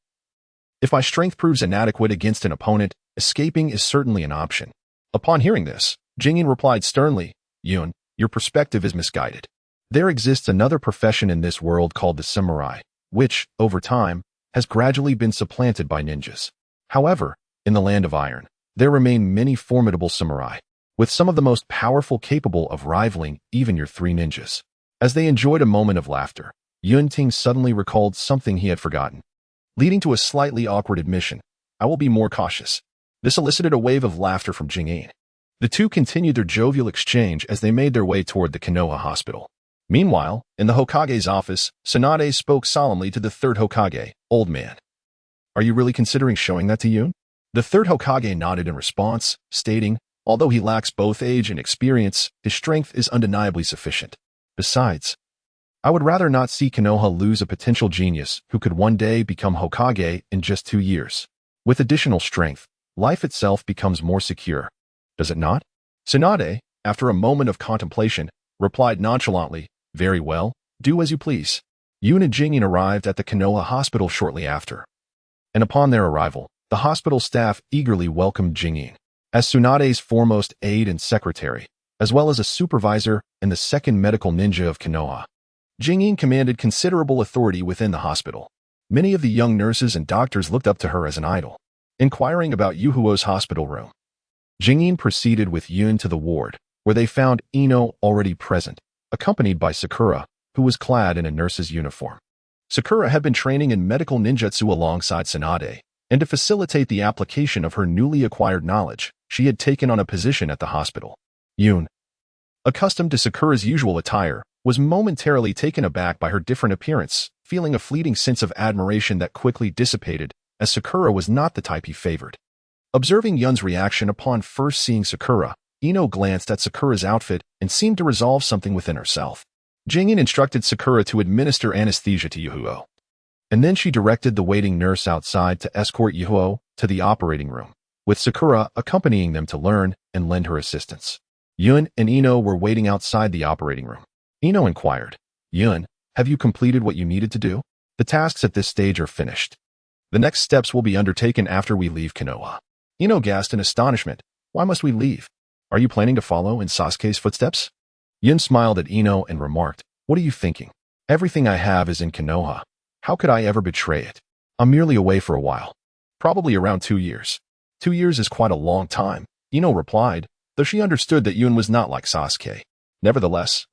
if my strength proves inadequate against an opponent, escaping is certainly an option. Upon hearing this, Jingin replied sternly, Yun, your perspective is misguided. There exists another profession in this world called the samurai, which, over time, has gradually been supplanted by ninjas. However, in the Land of Iron, there remain many formidable samurai, with some of the most powerful capable of rivaling even your 3 ninjas. As they enjoyed a moment of laughter, Yun Ting suddenly recalled something he had forgotten, leading to a slightly awkward admission. I will be more cautious. This elicited a wave of laughter from Jing'in. The two continued their jovial exchange as they made their way toward the Konoha hospital. Meanwhile, in the Hokage's office, Tsunade spoke solemnly to the third Hokage, Old man. Are you really considering showing that to Yun? The third Hokage nodded in response, stating, although he lacks both age and experience, his strength is undeniably sufficient. Besides, I would rather not see Konoha lose a potential genius who could one day become Hokage in just 2 years. With additional strength, life itself becomes more secure. Does it not? Tsunade, after a moment of contemplation, replied nonchalantly, very well, do as you please. Yun and Jingyin arrived at the Konoha hospital shortly after. And upon their arrival, the hospital staff eagerly welcomed Jingyin as Tsunade's foremost aide and secretary, as well as a supervisor and the second medical ninja of Konoha. Jingyin commanded considerable authority within the hospital. Many of the young nurses and doctors looked up to her as an idol. Inquiring about Yuhuo's hospital room, Jingyin proceeded with Yun to the ward, where they found Ino already present, accompanied by Sakura, who was clad in a nurse's uniform. Sakura had been training in medical ninjutsu alongside Tsunade, and to facilitate the application of her newly acquired knowledge, she had taken on a position at the hospital. Yun, accustomed to Sakura's usual attire, was momentarily taken aback by her different appearance, feeling a fleeting sense of admiration that quickly dissipated, as Sakura was not the type he favored. Observing Yun's reaction upon first seeing Sakura, Ino glanced at Sakura's outfit and seemed to resolve something within herself. Jingyin instructed Sakura to administer anesthesia to Yuhuo, and then she directed the waiting nurse outside to escort Yuhuo to the operating room, with Sakura accompanying them to learn and lend her assistance. Yun and Ino were waiting outside the operating room. Ino inquired, Yun, have you completed what you needed to do? The tasks at this stage are finished. The next steps will be undertaken after we leave Konoha. Ino gasped in astonishment. Why must we leave? Are you planning to follow in Sasuke's footsteps? Yun smiled at Ino and remarked, what are you thinking? Everything I have is in Konoha. How could I ever betray it? I'm merely away for a while. Probably around 2 years. 2 years is quite a long time, Ino replied, though she understood that Yun was not like Sasuke. Nevertheless,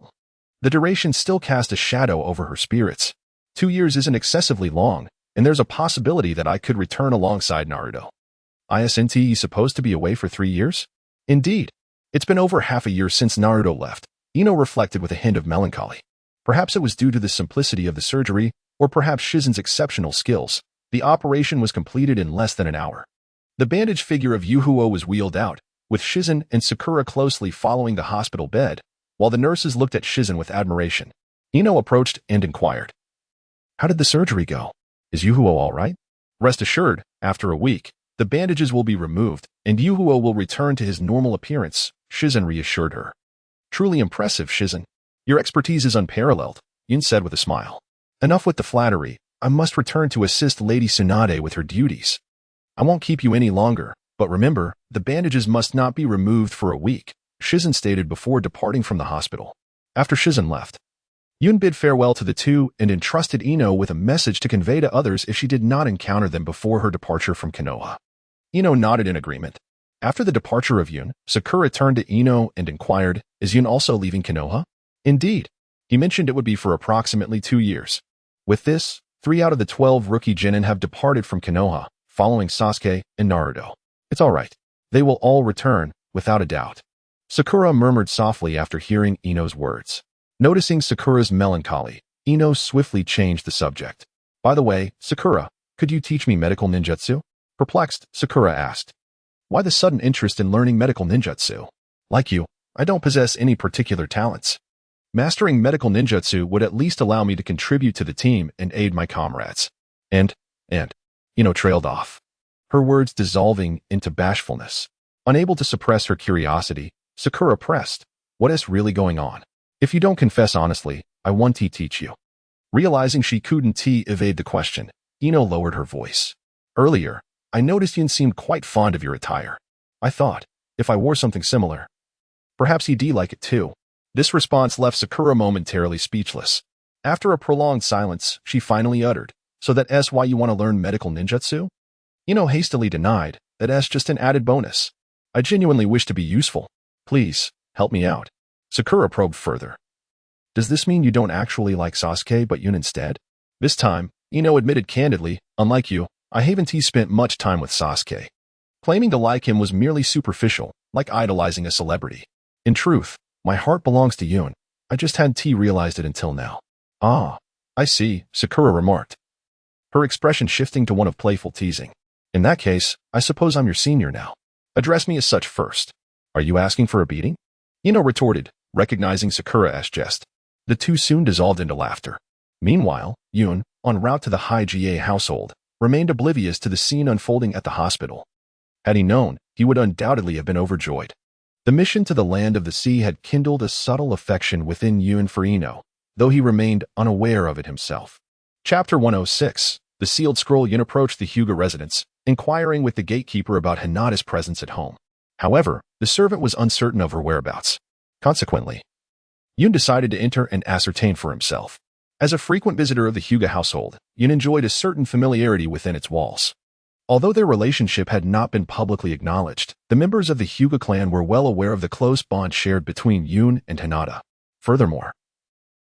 the duration still cast a shadow over her spirits. 2 years isn't excessively long, and there's a possibility that I could return alongside Naruto. Isn't he supposed to be away for 3 years? Indeed. It's been over half a year since Naruto left, Ino reflected with a hint of melancholy. Perhaps it was due to the simplicity of the surgery, or perhaps Shizen's exceptional skills. The operation was completed in less than an hour. The bandaged figure of Yuhuo was wheeled out, with Shizen and Sakura closely following the hospital bed, while the nurses looked at Shizen with admiration. Ino approached and inquired, how did the surgery go? Is Yuhuo all right? Rest assured, after a week, the bandages will be removed, and Yuhuo will return to his normal appearance, Shizen reassured her. Truly impressive, Shizen. Your expertise is unparalleled, Yun said with a smile. Enough with the flattery. I must return to assist Lady Tsunade with her duties. I won't keep you any longer, but remember, the bandages must not be removed for a week, Shizen stated before departing from the hospital. After Shizen left, Yun bid farewell to the two and entrusted Ino with a message to convey to others if she did not encounter them before her departure from Konoha. Ino nodded in agreement. After the departure of Yun, Sakura turned to Ino and inquired, is Yun also leaving Konoha? Indeed. He mentioned it would be for approximately 2 years. With this, 3 out of the 12 rookie genin have departed from Konoha, following Sasuke and Naruto. It's all right. They will all return, without a doubt. Sakura murmured softly after hearing Ino's words. Noticing Sakura's melancholy, Ino swiftly changed the subject. By the way, Sakura, could you teach me medical ninjutsu? Perplexed, Sakura asked. Why the sudden interest in learning medical ninjutsu? Like you, I don't possess any particular talents. Mastering medical ninjutsu would at least allow me to contribute to the team and aid my comrades. And, Ino trailed off, her words dissolving into bashfulness. Unable to suppress her curiosity, Sakura pressed, what is really going on? If you don't confess honestly, I want to teach you. Realizing she couldn't evade the question, Ino lowered her voice. Earlier, I noticed Yun seemed quite fond of your attire. I thought, if I wore something similar, perhaps he'd like it too. This response left Sakura momentarily speechless. After a prolonged silence, she finally uttered, so that's why you want to learn medical ninjutsu? Ino hastily denied, that's just an added bonus. I genuinely wish to be useful. Please, help me out. Sakura probed further. Does this mean you don't actually like Sasuke but Yun instead? This time, Ino admitted candidly, unlike you, I haven't spent much time with Sasuke. Claiming to like him was merely superficial, like idolizing a celebrity. In truth, my heart belongs to Yun. I just hadn't realized it until now. Ah, I see, Sakura remarked, her expression shifting to one of playful teasing. In that case, I suppose I'm your senior now. Address me as such first. Are you asking for a beating? Ino retorted, recognizing Sakura's jest. The two soon dissolved into laughter. Meanwhile, Yun, en route to the Hokage household, remained oblivious to the scene unfolding at the hospital. Had he known, he would undoubtedly have been overjoyed. The mission to the land of the sea had kindled a subtle affection within Yun for Ino, though he remained unaware of it himself. Chapter 106. The sealed scroll. Yun approached the Hyuga residence, inquiring with the gatekeeper about Hinata's presence at home. However, the servant was uncertain of her whereabouts. Consequently, Yun decided to enter and ascertain for himself. As a frequent visitor of the Hyuga household, Yun enjoyed a certain familiarity within its walls. Although their relationship had not been publicly acknowledged, the members of the Hyuga clan were well aware of the close bond shared between Yun and Hinata. Furthermore,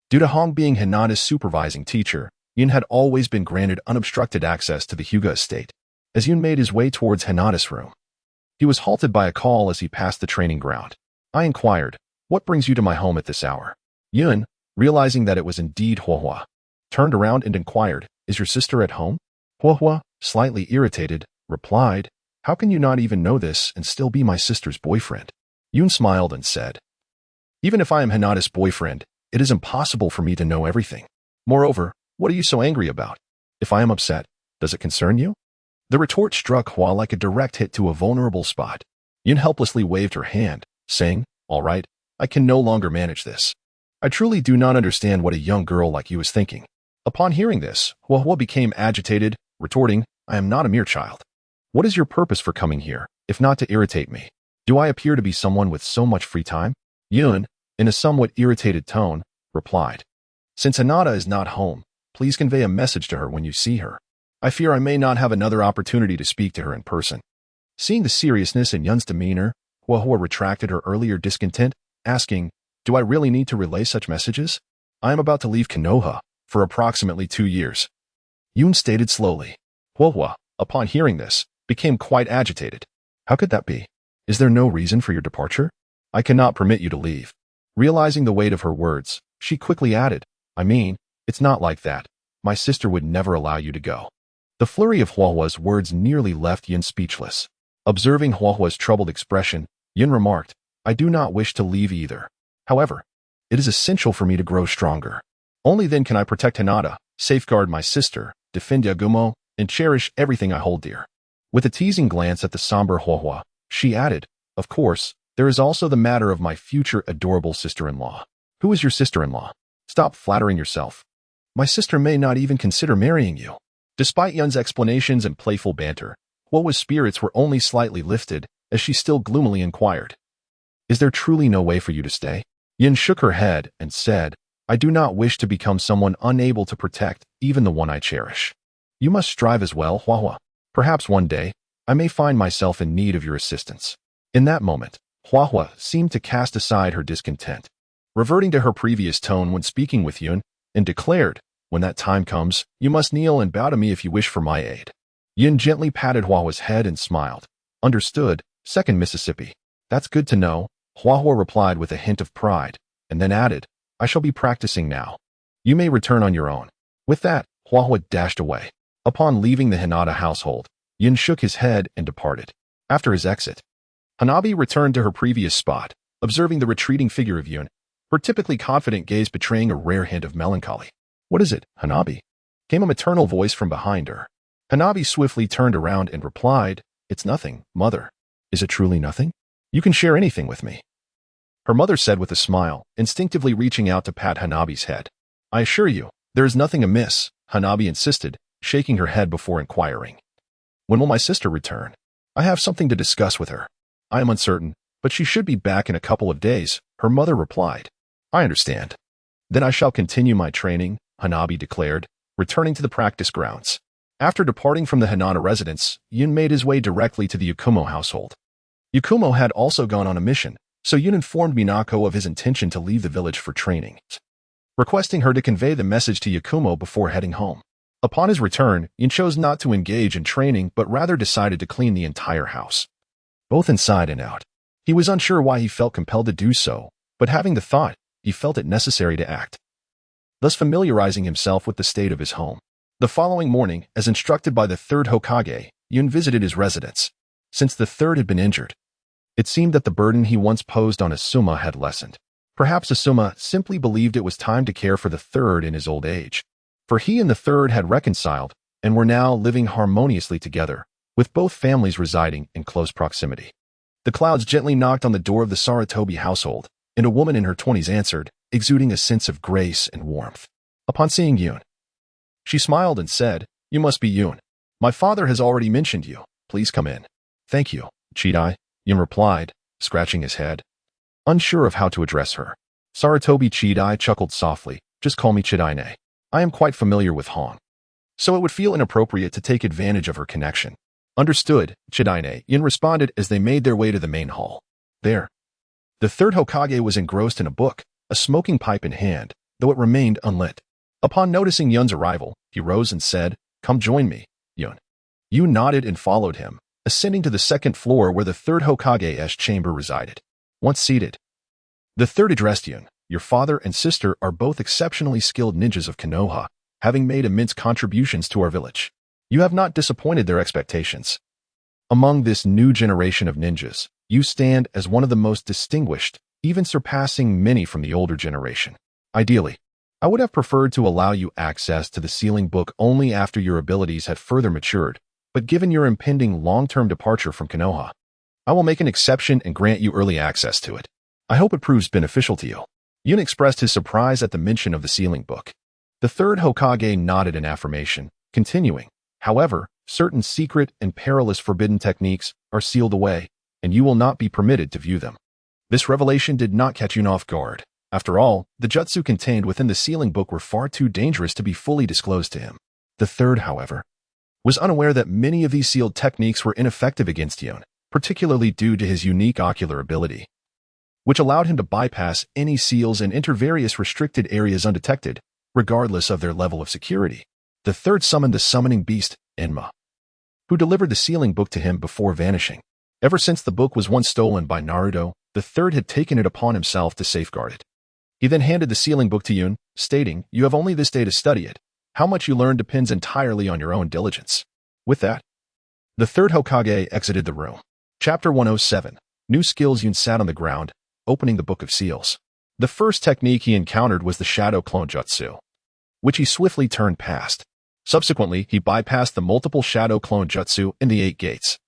due to Hong being Hinata's supervising teacher, Yun had always been granted unobstructed access to the Hyuga estate. As Yun made his way towards Hinata's room, he was halted by a call as he passed the training ground. I inquired, "What brings you to my home at this hour?" Yun, realizing that it was indeed Huohua, turned around and inquired, "Is your sister at home?" Huohua, slightly irritated, replied, "How can you not even know this and still be my sister's boyfriend?" Yun smiled and said, "Even if I am Hinata's boyfriend, it is impossible for me to know everything. Moreover, what are you so angry about? If I am upset, does it concern you?" The retort struck Hua like a direct hit to a vulnerable spot. Yun helplessly waved her hand, saying, "All right, I can no longer manage this. I truly do not understand what a young girl like you is thinking." Upon hearing this, Hua became agitated, retorting, "I am not a mere child. What is your purpose for coming here, if not to irritate me? Do I appear to be someone with so much free time?" Yun, in a somewhat irritated tone, replied, "Since Hinata is not home, please convey a message to her when you see her. I fear I may not have another opportunity to speak to her in person." Seeing the seriousness in Yun's demeanor, Hua retracted her earlier discontent, asking, "Do I really need to relay such messages? I am about to leave Konoha for approximately 2 years." Yun stated slowly. Hua, upon hearing this, became quite agitated. "How could that be? Is there no reason for your departure? I cannot permit you to leave." Realizing the weight of her words, she quickly added, "I mean, it's not like that. My sister would never allow you to go." The flurry of Huahua's words nearly left Yun speechless. Observing Huahua's troubled expression, Yun remarked, "I do not wish to leave either. However, it is essential for me to grow stronger. Only then can I protect Hinata, safeguard my sister, defend Yagumo, and cherish everything I hold dear." With a teasing glance at the somber Huahua, she added, "Of course, there is also the matter of my future adorable sister-in-law." "Who is your sister-in-law? Stop flattering yourself. My sister may not even consider marrying you." Despite Yun's explanations and playful banter, Huahua's spirits were only slightly lifted as she still gloomily inquired, "Is there truly no way for you to stay?" Yun shook her head and said, "I do not wish to become someone unable to protect even the one I cherish. You must strive as well, Huahua. Perhaps one day, I may find myself in need of your assistance." In that moment, Huahua seemed to cast aside her discontent, reverting to her previous tone when speaking with Yun, and declared, "When that time comes, you must kneel and bow to me if you wish for my aid." Yun gently patted Huahua's head and smiled. "Understood, Second Mississippi. That's good to know," Huahua replied with a hint of pride, and then added, "I shall be practicing now. You may return on your own." With that, Huahua dashed away. Upon leaving the Hinata household, Yun shook his head and departed. After his exit, Hanabi returned to her previous spot, observing the retreating figure of Yun, her typically confident gaze betraying a rare hint of melancholy. "What is it, Hanabi?" came a maternal voice from behind her. Hanabi swiftly turned around and replied, "It's nothing, mother." "Is it truly nothing? You can share anything with me," her mother said with a smile, instinctively reaching out to pat Hanabi's head. "I assure you, there is nothing amiss," Hanabi insisted, shaking her head before inquiring, "When will my sister return? I have something to discuss with her." "I am uncertain, but she should be back in a couple of days," her mother replied. "I understand. Then I shall continue my training," Hanabi declared, returning to the practice grounds. After departing from the Hinata residence, Yun made his way directly to the Yakumo household. Yakumo had also gone on a mission, so Yun informed Minako of his intention to leave the village for training, requesting her to convey the message to Yakumo before heading home. Upon his return, Yun chose not to engage in training but rather decided to clean the entire house, both inside and out. He was unsure why he felt compelled to do so, but having the thought, he felt it necessary to act, thus familiarizing himself with the state of his home. The following morning, as instructed by the third Hokage, Yun visited his residence. Since the third had been injured, it seemed that the burden he once posed on Asuma had lessened. Perhaps Asuma simply believed it was time to care for the third in his old age. For he and the third had reconciled and were now living harmoniously together, with both families residing in close proximity. The clouds gently knocked on the door of the Sarutobi household, and a woman in her 20s answered, exuding a sense of grace and warmth. Upon seeing Yun, she smiled and said, "You must be Yun. My father has already mentioned you. Please come in." "Thank you, Chidai," Yun replied, scratching his head, unsure of how to address her. Sarutobi Chidai chuckled softly. "Just call me Chidai-ne. I am quite familiar with Hong, so it would feel inappropriate to take advantage of her connection." "Understood, Chidai-ne," Yun responded as they made their way to the main hall. There, the third Hokage was engrossed in a book, a smoking pipe in hand, though it remained unlit. Upon noticing Yun's arrival, he rose and said, "Come join me, Yun." Yun nodded and followed him, ascending to the second floor where the third Hokage's chamber resided. Once seated, the third addressed Yun. "Your father and sister are both exceptionally skilled ninjas of Konoha, having made immense contributions to our village. You have not disappointed their expectations. Among this new generation of ninjas, you stand as one of the most distinguished, even surpassing many from the older generation. Ideally, I would have preferred to allow you access to the sealing book only after your abilities had further matured, but given your impending long-term departure from Konoha, I will make an exception and grant you early access to it. I hope it proves beneficial to you." Yun expressed his surprise at the mention of the sealing book. The third Hokage nodded in affirmation, continuing, "However, certain secret and perilous forbidden techniques are sealed away, and you will not be permitted to view them." This revelation did not catch Yun off guard. After all, the jutsu contained within the sealing book were far too dangerous to be fully disclosed to him. The third, however, was unaware that many of these sealed techniques were ineffective against Yun, particularly due to his unique ocular ability, which allowed him to bypass any seals and enter various restricted areas undetected, regardless of their level of security. The third summoned the summoning beast, Enma, who delivered the sealing book to him before vanishing. Ever since the book was once stolen by Naruto, the third had taken it upon himself to safeguard it. He then handed the sealing book to Yun, stating, "You have only this day to study it. How much you learn depends entirely on your own diligence." With that, the third Hokage exited the room. Chapter 107. New skills. Yun sat on the ground, opening the Book of Seals. The first technique he encountered was the Shadow Clone Jutsu, which he swiftly turned past. Subsequently, he bypassed the multiple Shadow Clone Jutsu and the 8 gates,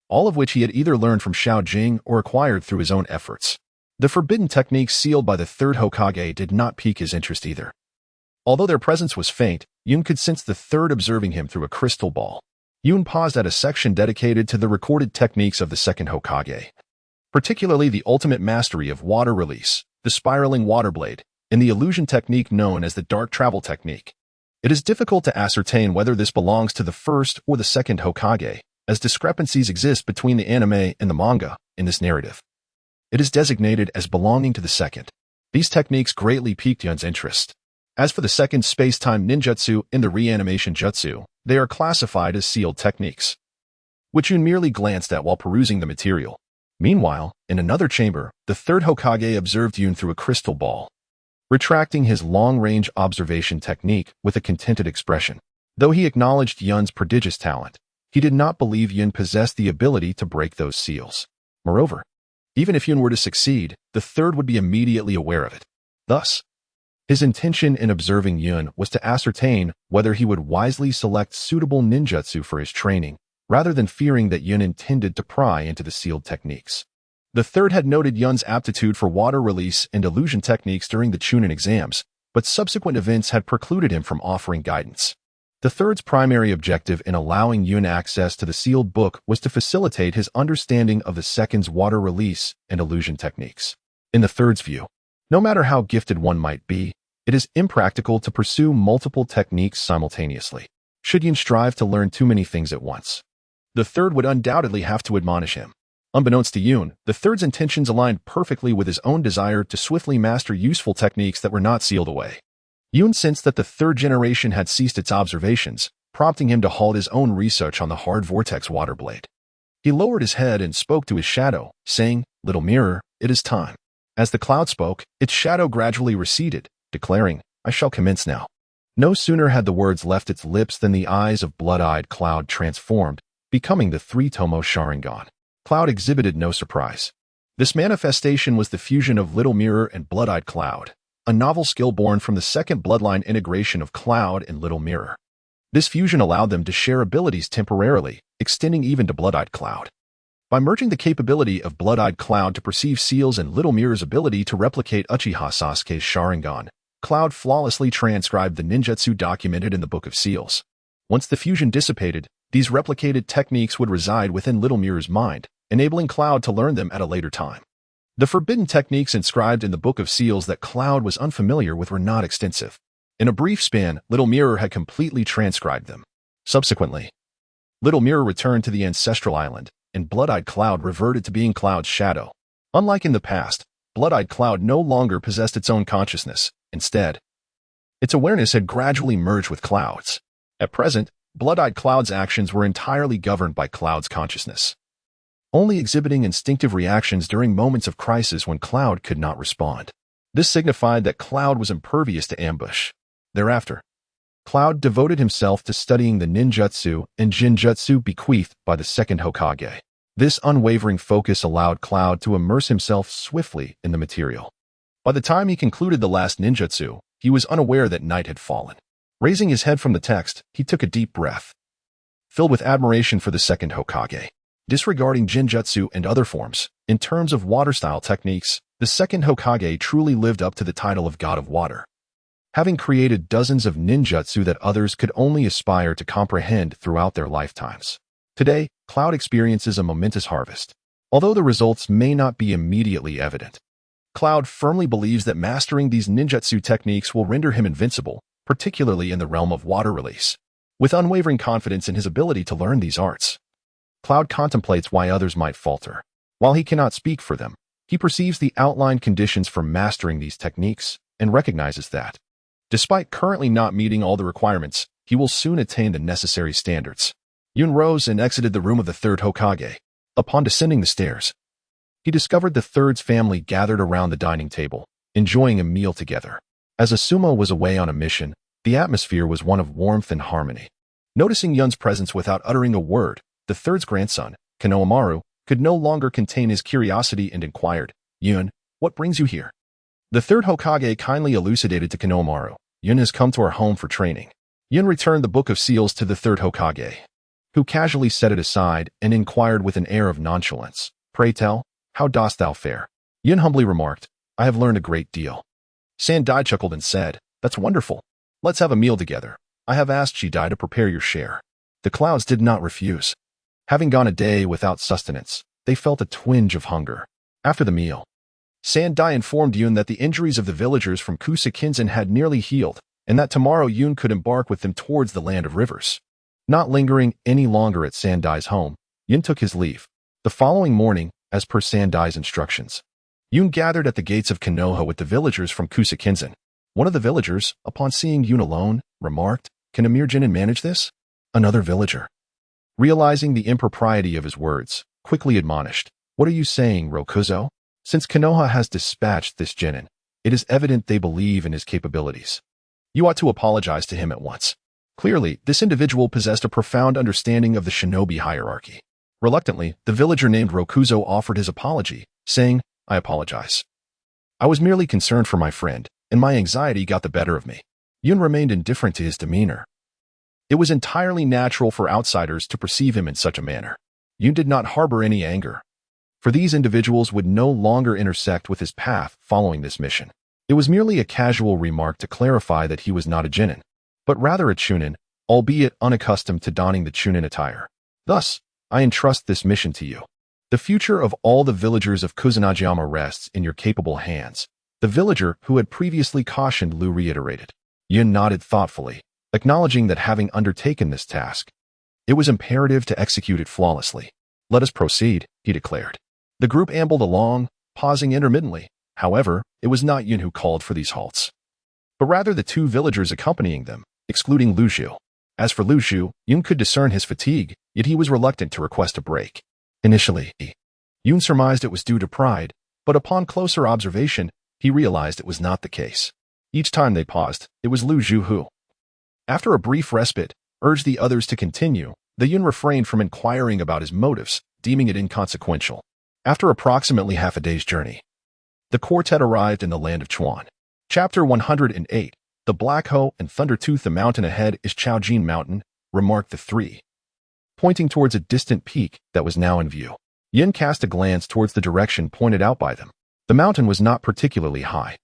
all of which he had either learned from Xiao Jing or acquired through his own efforts. The forbidden techniques sealed by the third Hokage did not pique his interest either. Although their presence was faint, Yun could sense the third observing him through a crystal ball. Yun paused at a section dedicated to the recorded techniques of the second Hokage, particularly the ultimate mastery of water release, the spiraling water blade, and the illusion technique known as the dark travel technique. It is difficult to ascertain whether this belongs to the first or the second Hokage, as discrepancies exist between the anime and the manga in this narrative. It is designated as belonging to the second. These techniques greatly piqued Yun's interest. As for the second space-time ninjutsu and the reanimation jutsu, they are classified as sealed techniques, which Yun merely glanced at while perusing the material. Meanwhile, in another chamber, the third Hokage observed Yun through a crystal ball, retracting his long-range observation technique with a contented expression. Though he acknowledged Yun's prodigious talent, he did not believe Yun possessed the ability to break those seals. Moreover, even if Yun were to succeed, the third would be immediately aware of it. Thus, his intention in observing Yun was to ascertain whether he would wisely select suitable ninjutsu for his training, rather than fearing that Yun intended to pry into the sealed techniques. The third had noted Yun's aptitude for water release and illusion techniques during the Chunin exams, but subsequent events had precluded him from offering guidance. The third's primary objective in allowing Yun access to the sealed book was to facilitate his understanding of the second's water release and illusion techniques. In the third's view, no matter how gifted one might be, it is impractical to pursue multiple techniques simultaneously. Should Yun strive to learn too many things at once, the third would undoubtedly have to admonish him. Unbeknownst to Yun, the third's intentions aligned perfectly with his own desire to swiftly master useful techniques that were not sealed away. Yun sensed that the third generation had ceased its observations, prompting him to halt his own research on the hard vortex water blade. He lowered his head and spoke to his shadow, saying, "Little mirror, it is time." As the cloud spoke, its shadow gradually receded, declaring, "I shall commence now." No sooner had the words left its lips than the eyes of blood-eyed cloud transformed, becoming the three-tomo Sharingan. Cloud exhibited no surprise. This manifestation was the fusion of Little Mirror and Blood-Eyed Cloud, a novel skill born from the second bloodline integration of Cloud and Little Mirror. This fusion allowed them to share abilities temporarily, extending even to Blood-Eyed Cloud. By merging the capability of Blood-Eyed Cloud to perceive seals and Little Mirror's ability to replicate Uchiha Sasuke's Sharingan, Cloud flawlessly transcribed the ninjutsu documented in the Book of Seals. Once the fusion dissipated, these replicated techniques would reside within Little Mirror's mind, enabling Cloud to learn them at a later time. The forbidden techniques inscribed in the Book of Seals that Cloud was unfamiliar with were not extensive. In a brief span, Little Mirror had completely transcribed them. Subsequently, Little Mirror returned to the Ancestral Island, and Blood-Eyed Cloud reverted to being Cloud's shadow. Unlike in the past, Blood-Eyed Cloud no longer possessed its own consciousness. Instead, its awareness had gradually merged with Cloud's. At present, Blood-Eyed Cloud's actions were entirely governed by Cloud's consciousness, only exhibiting instinctive reactions during moments of crisis when Cloud could not respond. This signified that Cloud was impervious to ambush. Thereafter, Cloud devoted himself to studying the ninjutsu and jinjutsu bequeathed by the second Hokage. This unwavering focus allowed Cloud to immerse himself swiftly in the material. By the time he concluded the last ninjutsu, he was unaware that night had fallen. Raising his head from the text, he took a deep breath, filled with admiration for the second Hokage. Disregarding jinjutsu and other forms, in terms of water-style techniques, the second Hokage truly lived up to the title of God of Water, having created dozens of ninjutsu that others could only aspire to comprehend throughout their lifetimes. Today, Cloud experiences a momentous harvest. Although the results may not be immediately evident, Cloud firmly believes that mastering these ninjutsu techniques will render him invincible, particularly in the realm of water release. With unwavering confidence in his ability to learn these arts, Cloud contemplates why others might falter. While he cannot speak for them, he perceives the outlined conditions for mastering these techniques and recognizes that, despite currently not meeting all the requirements, he will soon attain the necessary standards. Yun rose and exited the room of the third Hokage. Upon descending the stairs, he discovered the third's family gathered around the dining table, enjoying a meal together. As Asuma was away on a mission, the atmosphere was one of warmth and harmony. Noticing Yun's presence without uttering a word, the third's grandson, Konoha, could no longer contain his curiosity and inquired, "Yun, what brings you here?" The third Hokage kindly elucidated to Konoha, "Yun has come to our home for training." Yun returned the Book of Seals to the third Hokage, who casually set it aside and inquired with an air of nonchalance, "Pray tell, how dost thou fare?" Yun humbly remarked, "I have learned a great deal." Sandai chuckled and said, "That's wonderful. Let's have a meal together. I have asked Shidai to prepare your share." The Clouds did not refuse. Having gone a day without sustenance, they felt a twinge of hunger. After the meal, Sandai informed Yun that the injuries of the villagers from Kusakinsen had nearly healed, and that tomorrow Yun could embark with them towards the land of rivers. Not lingering any longer at Sandai's home, Yun took his leave. The following morning, as per Sandai's instructions, Yun gathered at the gates of Konoha with the villagers from Kusakinsen. One of the villagers, upon seeing Yun alone, remarked, "Can a mere Jinin manage this?" Another villager, realizing the impropriety of his words, quickly admonished, "What are you saying, Rokuzo? Since Konoha has dispatched this Jinin, it is evident they believe in his capabilities. You ought to apologize to him at once." Clearly, this individual possessed a profound understanding of the shinobi hierarchy. Reluctantly, the villager named Rokuzo offered his apology, saying, "I apologize. I was merely concerned for my friend, and my anxiety got the better of me." Yun remained indifferent to his demeanor. It was entirely natural for outsiders to perceive him in such a manner. Yun did not harbor any anger, for these individuals would no longer intersect with his path following this mission. It was merely a casual remark to clarify that he was not a Jinin, but rather a Chunin, albeit unaccustomed to donning the Chunin attire. "Thus, I entrust this mission to you. The future of all the villagers of Kusanagiyama rests in your capable hands." The villager who had previously cautioned Lu reiterated. Yun nodded thoughtfully, acknowledging that having undertaken this task, it was imperative to execute it flawlessly. "Let us proceed," he declared. The group ambled along, pausing intermittently. However, it was not Yun who called for these halts, but rather the two villagers accompanying them, excluding Lu Zhu. As for Lu Zhu, Yun could discern his fatigue, yet he was reluctant to request a break. Initially, Yun surmised it was due to pride, but upon closer observation, he realized it was not the case. Each time they paused, it was Lu Zhu who, after a brief respite, urged the others to continue, The Yun refrained from inquiring about his motives, deeming it inconsequential. After approximately half a day's journey, the quartet arrived in the land of Chuan. Chapter 108. The Black Ho and Thundertooth. The mountain ahead is Chaojin Mountain, remarked the three, pointing towards a distant peak that was now in view. Yin cast a glance towards the direction pointed out by them. The mountain was not particularly high.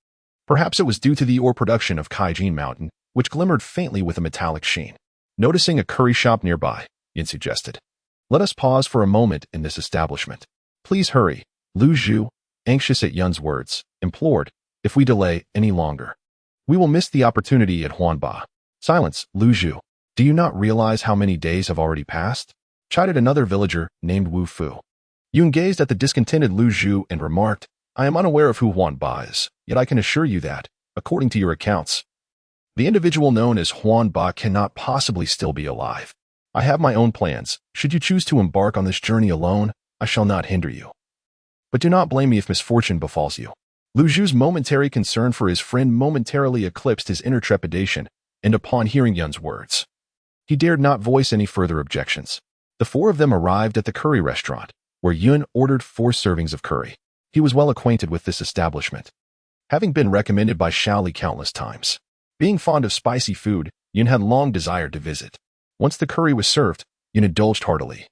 Perhaps it was due to the ore production of Kaijin Mountain, which glimmered faintly with a metallic sheen. Noticing a curry shop nearby, Yin suggested, "Let us pause for a moment in this establishment." "Please hurry," Lu Zhu, anxious at Yun's words, implored. "If we delay any longer, we will miss the opportunity at Huanba." "Silence, Lu Zhu. Do you not realize how many days have already passed?" chided another villager named Wu Fu. Yun gazed at the discontented Lu Zhu and remarked, "I am unaware of who Huanba is, yet I can assure you that, according to your accounts, the individual known as Huanba cannot possibly still be alive. I have my own plans. Should you choose to embark on this journey alone, I shall not hinder you. But do not blame me if misfortune befalls you." Lu Zhu's momentary concern for his friend momentarily eclipsed his inner trepidation, and upon hearing Yun's words, he dared not voice any further objections. The four of them arrived at the curry restaurant, where Yun ordered 4 servings of curry. He was well acquainted with this establishment, having been recommended by Shaoli countless times. Being fond of spicy food, Yun had long desired to visit. Once the curry was served, Yun indulged heartily,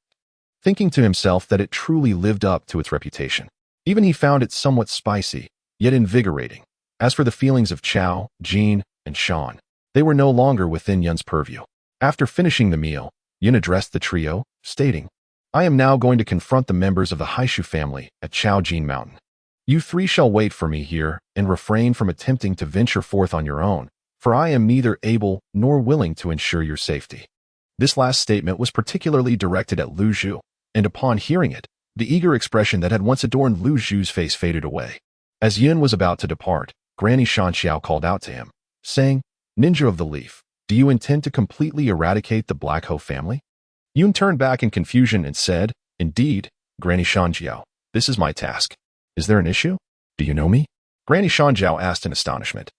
thinking to himself that it truly lived up to its reputation. Even he found it somewhat spicy, yet invigorating. As for the feelings of Chao, Jean, and Shan, they were no longer within Yun's purview. After finishing the meal, Yun addressed the trio, stating, "I am now going to confront the members of the Haishu family at Chaojin Mountain. You 3 shall wait for me here and refrain from attempting to venture forth on your own, for I am neither able nor willing to ensure your safety." This last statement was particularly directed at Lu Zhu, and upon hearing it, the eager expression that had once adorned Lu Zhu's face faded away. As Yun was about to depart, Granny Shanxiao called out to him, saying, "Ninja of the Leaf, do you intend to completely eradicate the Black Ho family?" Yun turned back in confusion and said, "Indeed, Granny Shanjiao, this is my task. Is there an issue? Do you know me?" Granny Shanjiao asked in astonishment.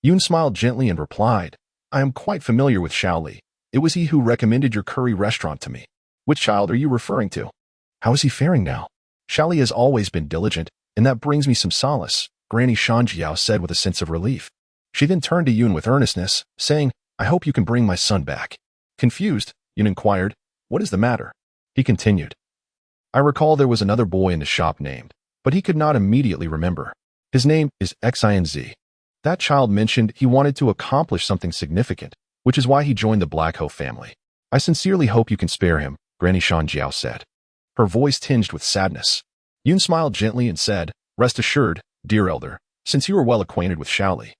Yun smiled gently and replied, "I am quite familiar with Shaoli. It was he who recommended your curry restaurant to me." "Which child are you referring to? How is he faring now?" "Shaoli has always been diligent, and that brings me some solace," Granny Shanjiao said with a sense of relief. She then turned to Yun with earnestness, saying, "I hope you can bring my son back." Confused, Yun inquired, "What is the matter?" He continued, "I recall there was another boy in the shop named, but he could not immediately remember. His name is XINZ. That child mentioned he wanted to accomplish something significant, which is why he joined the Black Ho family. I sincerely hope you can spare him," Granny Shanjiao said, her voice tinged with sadness. Yun smiled gently and said, "Rest assured, dear elder, since you are well acquainted with Shaoli,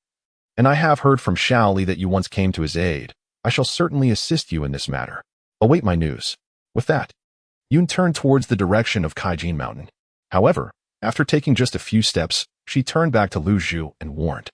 and I have heard from Shaoli that you once came to his aid, I shall certainly assist you in this matter. Await my news." With that, Yun turned towards the direction of Kaijin Mountain. However, after taking just a few steps, she turned back to Lu Zhu and warned,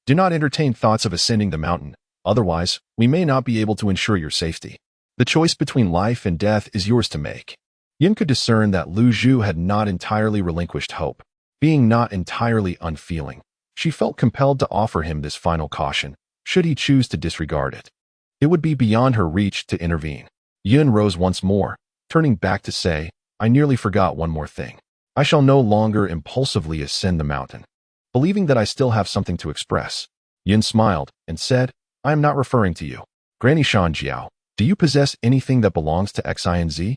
"Do not entertain thoughts of ascending the mountain, otherwise we may not be able to ensure your safety. The choice between life and death is yours to make." Yun could discern that Lu Zhu had not entirely relinquished hope. Being not entirely unfeeling, she felt compelled to offer him this final caution, should he choose to disregard it. It would be beyond her reach to intervene. Yun rose once more, turning back to say, "I nearly forgot one more thing. I shall no longer impulsively ascend the mountain." Believing that I still have something to express, Yun smiled and said, "I am not referring to you. Granny Shanjiao, do you possess anything that belongs to XINZ?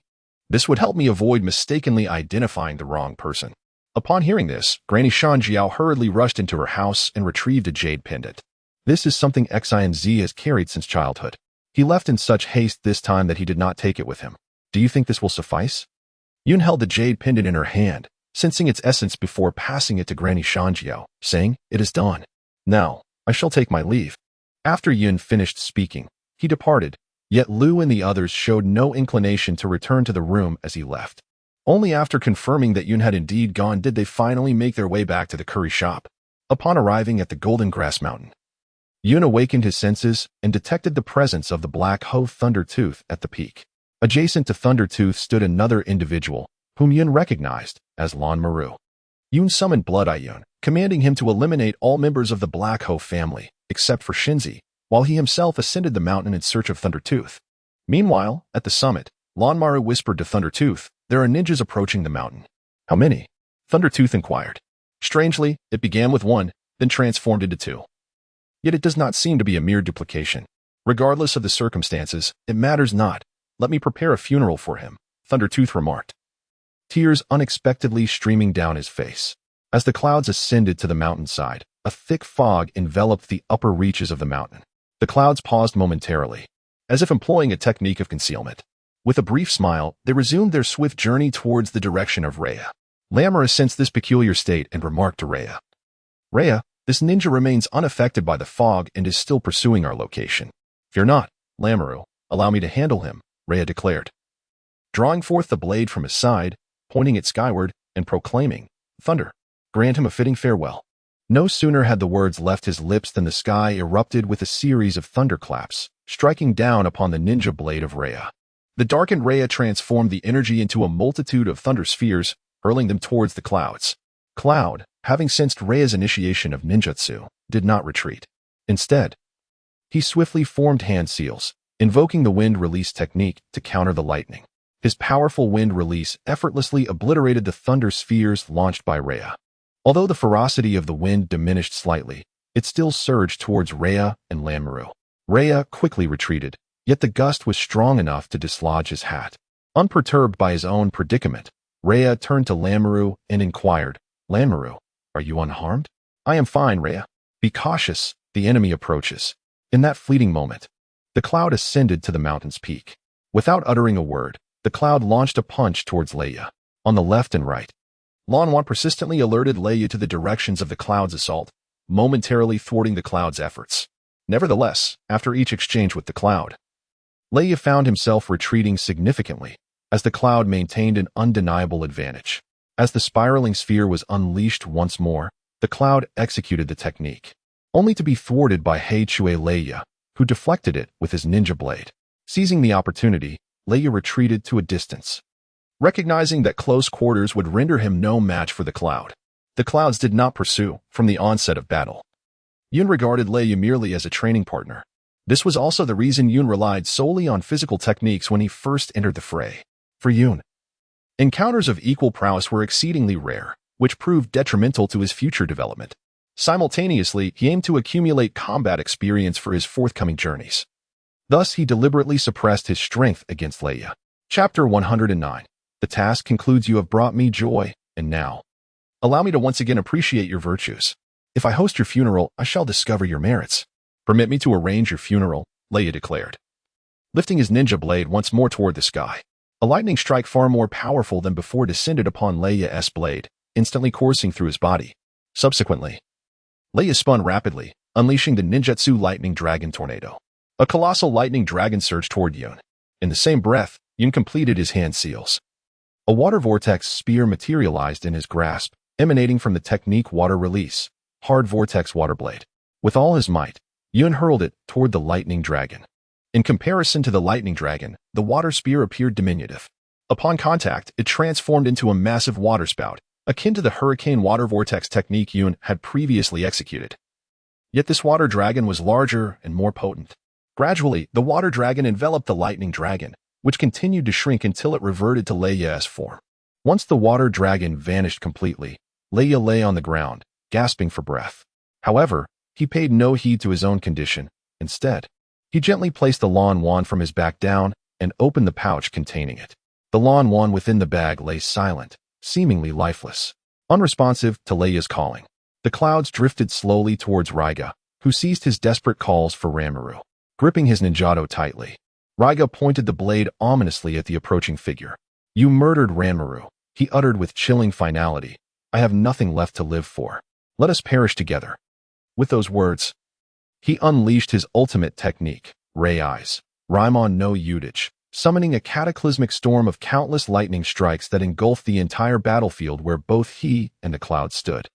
This would help me avoid mistakenly identifying the wrong person." Upon hearing this, Granny Shanjiao hurriedly rushed into her house and retrieved a jade pendant. This is something XINZ has carried since childhood. He left in such haste this time that he did not take it with him. Do you think this will suffice? Yun held the jade pendant in her hand, sensing its essence before passing it to Granny Shanjiao, saying, "It is done. Now, I shall take my leave." After Yun finished speaking, he departed, yet Lu and the others showed no inclination to return to the room as he left. Only after confirming that Yun had indeed gone did they finally make their way back to the curry shop. Upon arriving at the Golden Grass Mountain, Yun awakened his senses and detected the presence of the Black Ho Thundertooth at the peak. Adjacent to Thundertooth stood another individual, whom Yun recognized as Lan Maru. Yun summoned Blood Eye Yun, commanding him to eliminate all members of the Black Ho family, except for Shinzi, while he himself ascended the mountain in search of Thundertooth. Meanwhile, at the summit, Lanmaru whispered to Thundertooth, "There are ninjas approaching the mountain." "How many?" Thundertooth inquired. Strangely, it began with one, then transformed into two. Yet it does not seem to be a mere duplication. Regardless of the circumstances, it matters not. "Let me prepare a funeral for him," Thundertooth remarked, tears unexpectedly streaming down his face. As the clouds ascended to the mountainside, a thick fog enveloped the upper reaches of the mountain. The clouds paused momentarily, as if employing a technique of concealment. With a brief smile, they resumed their swift journey towards the direction of Rhea. Lamara sensed this peculiar state and remarked to Rhea, "Rhea, this ninja remains unaffected by the fog and is still pursuing our location." "Fear not, Lamaru. Allow me to handle him," Rhea declared, drawing forth the blade from his side, pointing it skyward, and proclaiming, "Thunder, grant him a fitting farewell." No sooner had the words left his lips than the sky erupted with a series of thunderclaps, striking down upon the ninja blade of Rhea. The darkened Rhea transformed the energy into a multitude of thunder spheres, hurling them towards the clouds. Cloud, having sensed Rhea's initiation of ninjutsu, did not retreat. Instead, he swiftly formed hand seals, invoking the wind release technique to counter the lightning. His powerful wind release effortlessly obliterated the thunder spheres launched by Rhea. Although the ferocity of the wind diminished slightly, it still surged towards Rhea and Lamaru. Rhea quickly retreated, yet the gust was strong enough to dislodge his hat. Unperturbed by his own predicament, Rhea turned to Lamaru and inquired, "Lamaru, are you unharmed?" "I am fine, Rhea. Be cautious, the enemy approaches." In that fleeting moment, the cloud ascended to the mountain's peak. Without uttering a word, the cloud launched a punch towards Leia. On the left and right, Lanwan persistently alerted Leia to the directions of the cloud's assault, momentarily thwarting the cloud's efforts. Nevertheless, after each exchange with the cloud, Leia found himself retreating significantly, as the cloud maintained an undeniable advantage. As the spiraling sphere was unleashed once more, the cloud executed the technique, only to be thwarted by Heichue Leia, who deflected it with his ninja blade. Seizing the opportunity, Leia retreated to a distance, recognizing that close quarters would render him no match for the cloud. The clouds did not pursue from the onset of battle. Yun regarded Leia merely as a training partner. This was also the reason Yun relied solely on physical techniques when he first entered the fray. For Yun, encounters of equal prowess were exceedingly rare, which proved detrimental to his future development. Simultaneously, he aimed to accumulate combat experience for his forthcoming journeys. Thus, he deliberately suppressed his strength against Leia. Chapter 109. The task concludes. You have brought me joy, and now, allow me to once again appreciate your virtues. If I host your funeral, I shall discover your merits. Permit me to arrange your funeral, Leia declared, lifting his ninja blade once more toward the sky. A lightning strike far more powerful than before descended upon Leia's blade, instantly coursing through his body. Subsequently, Leia spun rapidly, unleashing the ninjutsu lightning dragon tornado. A colossal lightning dragon surged toward Yun. In the same breath, Yun completed his hand seals. A water vortex spear materialized in his grasp, emanating from the technique water release, hard vortex water blade. With all his might, Yun hurled it toward the lightning dragon. In comparison to the lightning dragon, the water spear appeared diminutive. Upon contact, it transformed into a massive water spout, akin to the hurricane water vortex technique Yun had previously executed. Yet this water dragon was larger and more potent. Gradually, the water dragon enveloped the lightning dragon, which continued to shrink until it reverted to Leia's form. Once the water dragon vanished completely, Leia lay on the ground, gasping for breath. However, he paid no heed to his own condition. Instead, he gently placed the lawn wand from his back down and opened the pouch containing it. The lawn wand within the bag lay silent, seemingly lifeless, unresponsive to Leia's calling. The clouds drifted slowly towards Raiga, who ceased his desperate calls for Ranmaru. Gripping his ninjato tightly, Raiga pointed the blade ominously at the approaching figure. "You murdered Ranmaru," he uttered with chilling finality. "I have nothing left to live for. Let us perish together." With those words, he unleashed his ultimate technique, Ray Eyes, Raimon no Udage, summoning a cataclysmic storm of countless lightning strikes that engulfed the entire battlefield where both he and the clouds stood.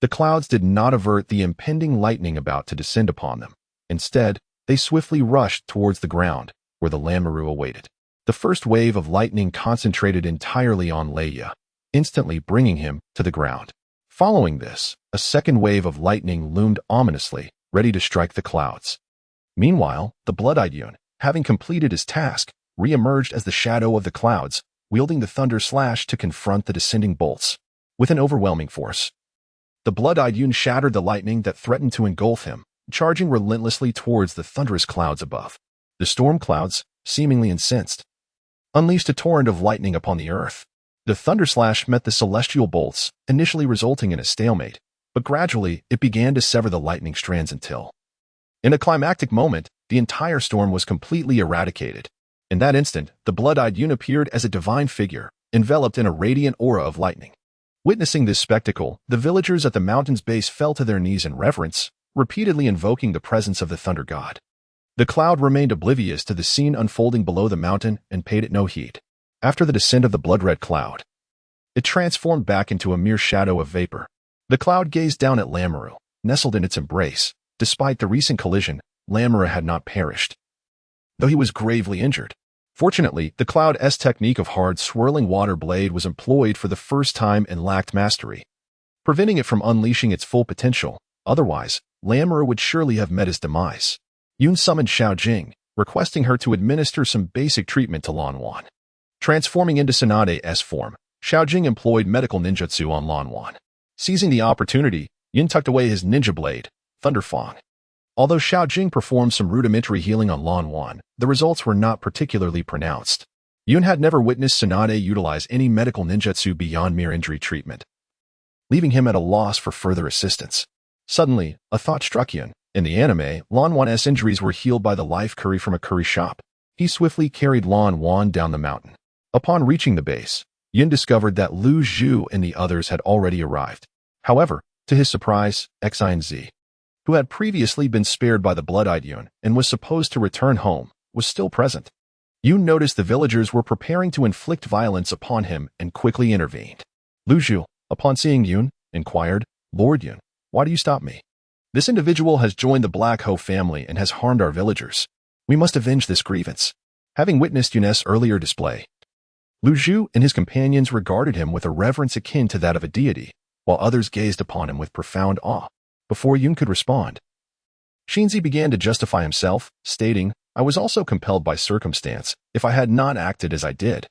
The clouds did not avert the impending lightning about to descend upon them. Instead, they swiftly rushed towards the ground, where the Lamaru awaited. The first wave of lightning concentrated entirely on Leia, instantly bringing him to the ground. Following this, a second wave of lightning loomed ominously, ready to strike the clouds. Meanwhile, the blood-eyed Yun, having completed his task, re-emerged as the shadow of the clouds, wielding the thunder slash to confront the descending bolts. With an overwhelming force, the blood-eyed Yun shattered the lightning that threatened to engulf him, charging relentlessly towards the thunderous clouds above. The storm clouds, seemingly incensed, unleashed a torrent of lightning upon the earth. The thunder slash met the celestial bolts, initially resulting in a stalemate, but gradually it began to sever the lightning strands until, in a climactic moment, the entire storm was completely eradicated. In that instant, the blood-eyed Yun appeared as a divine figure, enveloped in a radiant aura of lightning. Witnessing this spectacle, the villagers at the mountain's base fell to their knees in reverence, repeatedly invoking the presence of the thunder god. The cloud remained oblivious to the scene unfolding below the mountain and paid it no heed. After the descent of the blood-red cloud, it transformed back into a mere shadow of vapor. The cloud gazed down at Lamoureux, nestled in its embrace. Despite the recent collision, Lamoureux had not perished, though he was gravely injured. Fortunately, the cloud's technique of hard, swirling water blade was employed for the first time and lacked mastery, preventing it from unleashing its full potential. Otherwise, Lamoureux would surely have met his demise. Yun summoned Xiao Jing, requesting her to administer some basic treatment to Lan Wan. Transforming into Tsunade's form, Xiao Jing employed medical ninjutsu on Lan Wan. Seizing the opportunity, Yun tucked away his ninja blade, Thunderfang. Although Xiao Jing performed some rudimentary healing on Lan Wan, the results were not particularly pronounced. Yun had never witnessed Tsunade utilize any medical ninjutsu beyond mere injury treatment, leaving him at a loss for further assistance. Suddenly, a thought struck Yun. In the anime, Lan Wan's injuries were healed by the life curry from a curry shop. He swiftly carried Lan Wan down the mountain. Upon reaching the base, Yun discovered that Lu Zhu and the others had already arrived. However, to his surprise, Xin, who had previously been spared by the blood-eyed Yun and was supposed to return home, was still present. Yun noticed the villagers were preparing to inflict violence upon him and quickly intervened. Lu Zhu, upon seeing Yun, inquired, "Lord Yun, why do you stop me? This individual has joined the Black Ho family and has harmed our villagers. We must avenge this grievance." Having witnessed Yun's earlier display, Lu Zhu and his companions regarded him with a reverence akin to that of a deity, while others gazed upon him with profound awe. Before Yun could respond, Shinzi began to justify himself, stating, "I was also compelled by circumstance. If I had not acted as I did,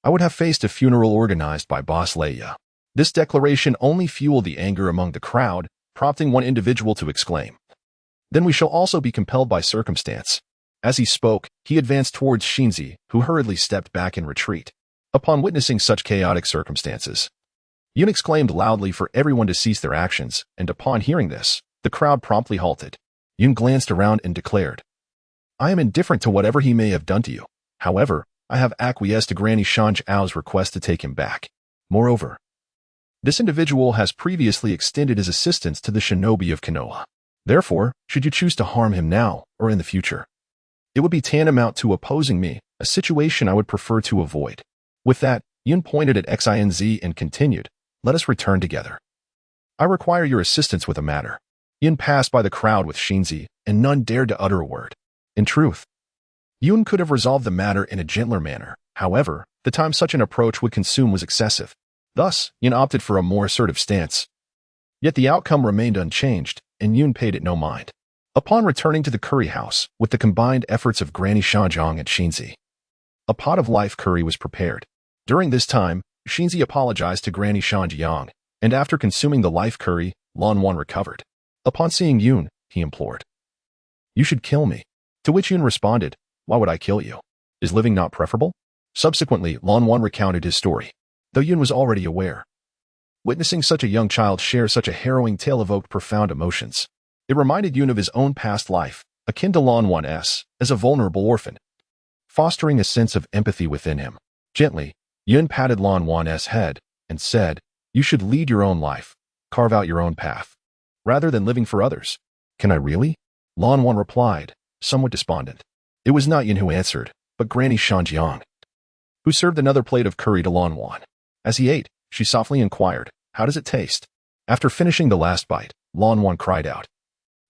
I would have faced a funeral organized by Boss Leia." This declaration only fueled the anger among the crowd, prompting one individual to exclaim, "Then we shall also be compelled by circumstance." As he spoke, he advanced towards Shinzi, who hurriedly stepped back in retreat. Upon witnessing such chaotic circumstances, Yun exclaimed loudly for everyone to cease their actions, and upon hearing this, the crowd promptly halted. Yun glanced around and declared, "I am indifferent to whatever he may have done to you. However, I have acquiesced to Granny Shanjiao's request to take him back. Moreover, this individual has previously extended his assistance to the shinobi of Konoha. Therefore, should you choose to harm him now or in the future, it would be tantamount to opposing me, a situation I would prefer to avoid." With that, Yun pointed at Xin and continued, "Let us return together. I require your assistance with a matter." Yun passed by the crowd with Shinzi, and none dared to utter a word. In truth, Yun could have resolved the matter in a gentler manner. However, the time such an approach would consume was excessive. Thus, Yun opted for a more assertive stance. Yet the outcome remained unchanged, and Yun paid it no mind. Upon returning to the curry house, with the combined efforts of Granny Shanjiang and Shinzi, a pot of life curry was prepared. During this time, Shinzi apologized to Granny Shanjiang, and after consuming the life curry, Lan Wan recovered. Upon seeing Yun, he implored, "You should kill me." To which Yun responded, "Why would I kill you? Is living not preferable?" Subsequently, Lan Wan recounted his story, though Yun was already aware. Witnessing such a young child share such a harrowing tale evoked profound emotions. It reminded Yun of his own past life, akin to Lan Wan's, as a vulnerable orphan, fostering a sense of empathy within him. Gently, Yun patted Lan Wan's head and said, "You should lead your own life, carve out your own path, rather than living for others." "Can I really?" Lan Wan replied, somewhat despondent. It was not Yun who answered, but Granny Shanjiang, who served another plate of curry to Lan Wan. As he ate, she softly inquired, "How does it taste?" After finishing the last bite, Lan Wan cried out,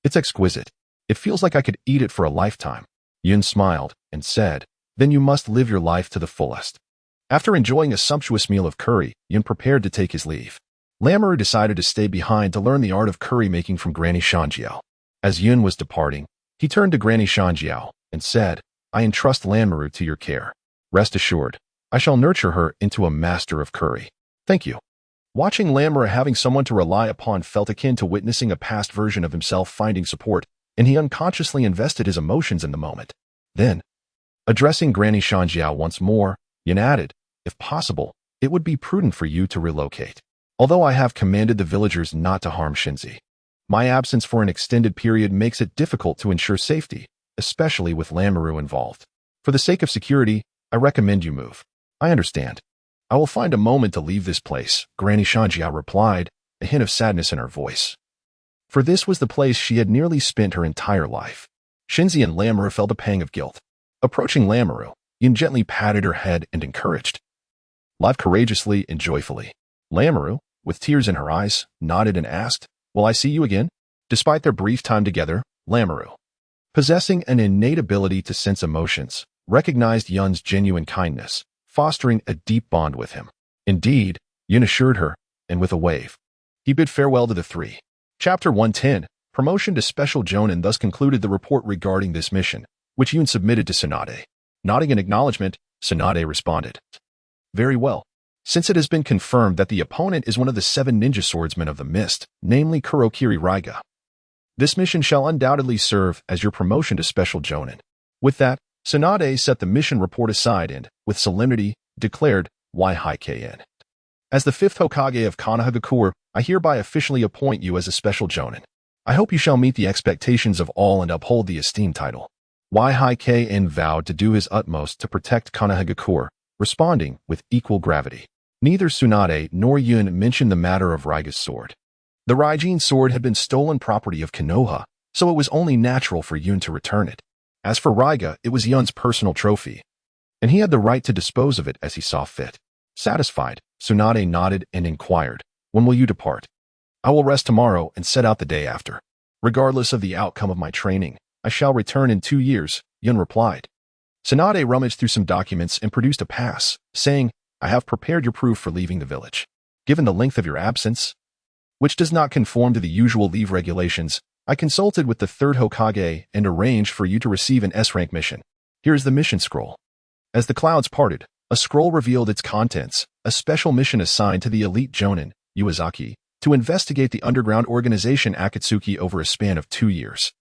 "It's exquisite. It feels like I could eat it for a lifetime." Yun smiled and said, "Then you must live your life to the fullest." After enjoying a sumptuous meal of curry, Yun prepared to take his leave. Lamoureux decided to stay behind to learn the art of curry making from Granny Shanjiao. As Yun was departing, he turned to Granny Shanjiao and said, I entrust Lanmaru to your care. Rest assured, I shall nurture her into a master of curry. Thank you. Watching Lanmaru having someone to rely upon felt akin to witnessing a past version of himself finding support, and he unconsciously invested his emotions in the moment. Then, addressing Granny Shanjiao once more, Yin added, if possible, it would be prudent for you to relocate. Although I have commanded the villagers not to harm Shinzi, my absence for an extended period makes it difficult to ensure safety, especially with Lanmaru involved. For the sake of security, I recommend you move. I understand. I will find a moment to leave this place, Granny Shanjiao replied, a hint of sadness in her voice. For this was the place she had nearly spent her entire life. Shinzi and Lanmaru felt a pang of guilt. Approaching Lanmaru, Yin gently patted her head and encouraged. Live courageously and joyfully. Lanmaru, with tears in her eyes, nodded and asked, will I see you again? Despite their brief time together, Lanmaru, possessing an innate ability to sense emotions, recognized Yun's genuine kindness, fostering a deep bond with him. Indeed, Yun assured her, and with a wave, he bid farewell to the three. Chapter 110, Promotion to Special Jonin thus concluded the report regarding this mission, which Yun submitted to Tsunade. Nodding in acknowledgement, Tsunade responded. Very well. Since it has been confirmed that the opponent is one of the 7 ninja swordsmen of the mist, namely Kurokiri Raiga, this mission shall undoubtedly serve as your promotion to Special Jonin. With that, Tsunade set the mission report aside and, with solemnity, declared, Yuhi Kurenai. As the 5th Hokage of Konoha, I hereby officially appoint you as a Special Jonin. I hope you shall meet the expectations of all and uphold the esteemed title. Yuhi Kurenai vowed to do his utmost to protect Konoha, responding with equal gravity. Neither Tsunade nor Yun mentioned the matter of Raiga's sword. The Raijin sword had been stolen property of Konoha, so it was only natural for Yun to return it. As for Raiga, it was Yun's personal trophy, and he had the right to dispose of it as he saw fit. Satisfied, Tsunade nodded and inquired, when will you depart? I will rest tomorrow and set out the day after. Regardless of the outcome of my training, I shall return in 2 years, Yun replied. Tsunade rummaged through some documents and produced a pass, saying, I have prepared your proof for leaving the village. Given the length of your absence, which does not conform to the usual leave regulations, I consulted with the 3rd Hokage and arranged for you to receive an S-rank mission. Here is the mission scroll. As the clouds parted, a scroll revealed its contents, a special mission assigned to the elite Jonin, Yuazaki, to investigate the underground organization Akatsuki over a span of 2 years.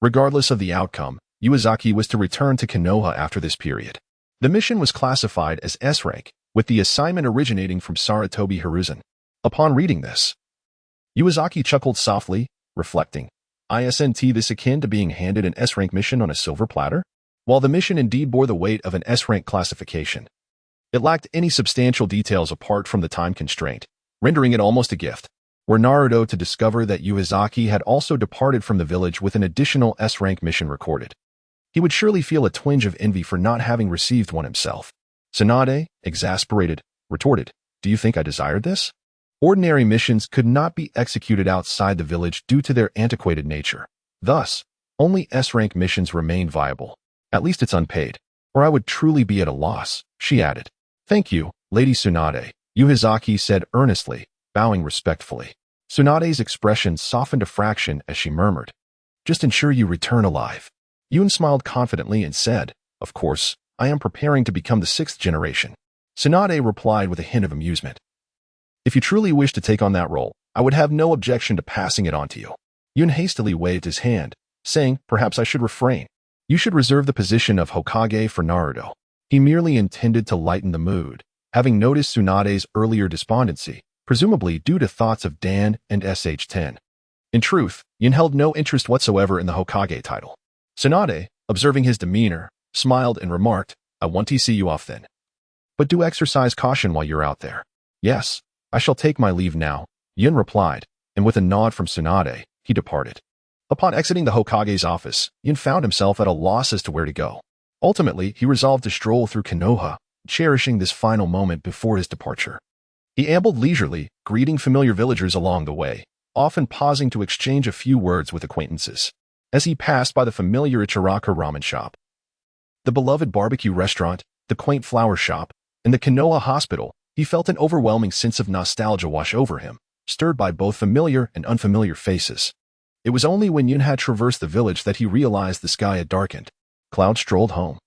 Regardless of the outcome, Yuazaki was to return to Konoha after this period. The mission was classified as S-rank, with the assignment originating from Sarutobi Hiruzen. Upon reading this, Yuazaki chuckled softly, reflecting, Isn't this akin to being handed an S-rank mission on a silver platter? While the mission indeed bore the weight of an S-rank classification, it lacked any substantial details apart from the time constraint, rendering it almost a gift. Were Naruto to discover that Yuazaki had also departed from the village with an additional S-rank mission recorded, he would surely feel a twinge of envy for not having received one himself. Tsunade, exasperated, retorted, Do you think I desired this? Ordinary missions could not be executed outside the village due to their antiquated nature. Thus, only S-rank missions remained viable. At least it's unpaid, or I would truly be at a loss, she added. Thank you, Lady Tsunade, Yuhizaki said earnestly, bowing respectfully. Tsunade's expression softened a fraction as she murmured, Just ensure you return alive. Yun smiled confidently and said, Of course, I am preparing to become the 6th generation. Tsunade replied with a hint of amusement. If you truly wish to take on that role, I would have no objection to passing it on to you. Yun hastily waved his hand, saying, Perhaps I should refrain. You should reserve the position of Hokage for Naruto. He merely intended to lighten the mood, having noticed Tsunade's earlier despondency, presumably due to thoughts of Dan and SH-10. In truth, Yun held no interest whatsoever in the Hokage title. Tsunade, observing his demeanor, smiled and remarked, I want to see you off then. But do exercise caution while you're out there. Yes, I shall take my leave now, Yun replied, and with a nod from Tsunade, he departed. Upon exiting the Hokage's office, Yun found himself at a loss as to where to go. Ultimately, he resolved to stroll through Konoha, cherishing this final moment before his departure. He ambled leisurely, greeting familiar villagers along the way, often pausing to exchange a few words with acquaintances. As he passed by the familiar Ichiraka ramen shop, the beloved barbecue restaurant, the quaint flower shop, and the Konoha hospital, he felt an overwhelming sense of nostalgia wash over him, stirred by both familiar and unfamiliar faces. It was only when Yun had traversed the village that he realized the sky had darkened. Cloud strolled home.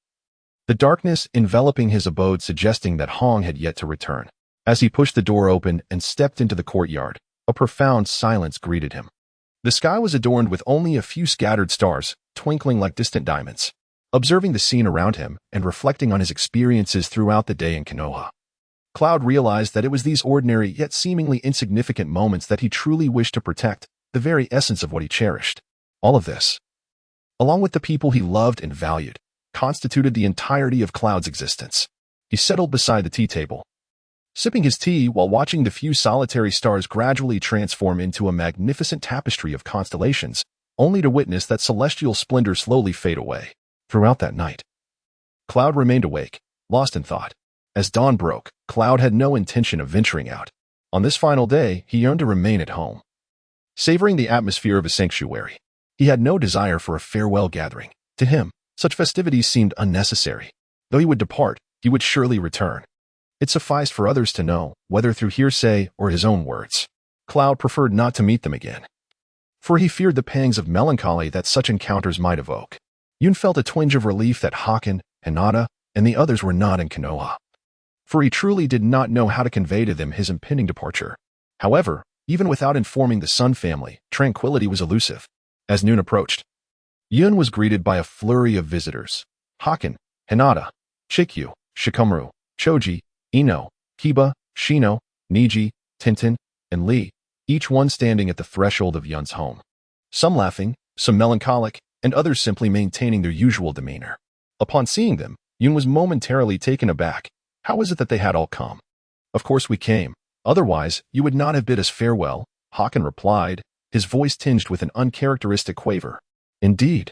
the darkness enveloping his abode suggesting that Hong had yet to return. As he pushed the door open and stepped into the courtyard, a profound silence greeted him. The sky was adorned with only a few scattered stars, twinkling like distant diamonds. Observing the scene around him and reflecting on his experiences throughout the day in Konoha, Cloud realized that it was these ordinary yet seemingly insignificant moments that he truly wished to protect, the very essence of what he cherished. All of this, along with the people he loved and valued, constituted the entirety of Cloud's existence. He settled beside the tea table, sipping his tea while watching the few solitary stars gradually transform into a magnificent tapestry of constellations, only to witness that celestial splendor slowly fade away. Throughout that night, Cloud remained awake, lost in thought. As dawn broke, Cloud had no intention of venturing out. On this final day, he yearned to remain at home, savoring the atmosphere of a sanctuary. He had no desire for a farewell gathering. To him, such festivities seemed unnecessary. Though he would depart, he would surely return. It sufficed for others to know, whether through hearsay or his own words. Cloud preferred not to meet them again, for he feared the pangs of melancholy that such encounters might evoke. Yun felt a twinge of relief that Haken, Hinata, and the others were not in Konoha, for he truly did not know how to convey to them his impending departure. However, even without informing the Sun family, tranquility was elusive. As noon approached, Yun was greeted by a flurry of visitors. Haken, Hinata, Chikyu, Shikamaru, Choji, Ino, Kiba, Shino, Niji, Tintin, and Lee, each one standing at the threshold of Yun's home. Some laughing, some melancholic, and others simply maintaining their usual demeanor. Upon seeing them, Yun was momentarily taken aback. How is it that they had all come? Of course we came. Otherwise, you would not have bid us farewell, Haken replied, his voice tinged with an uncharacteristic quaver. Indeed.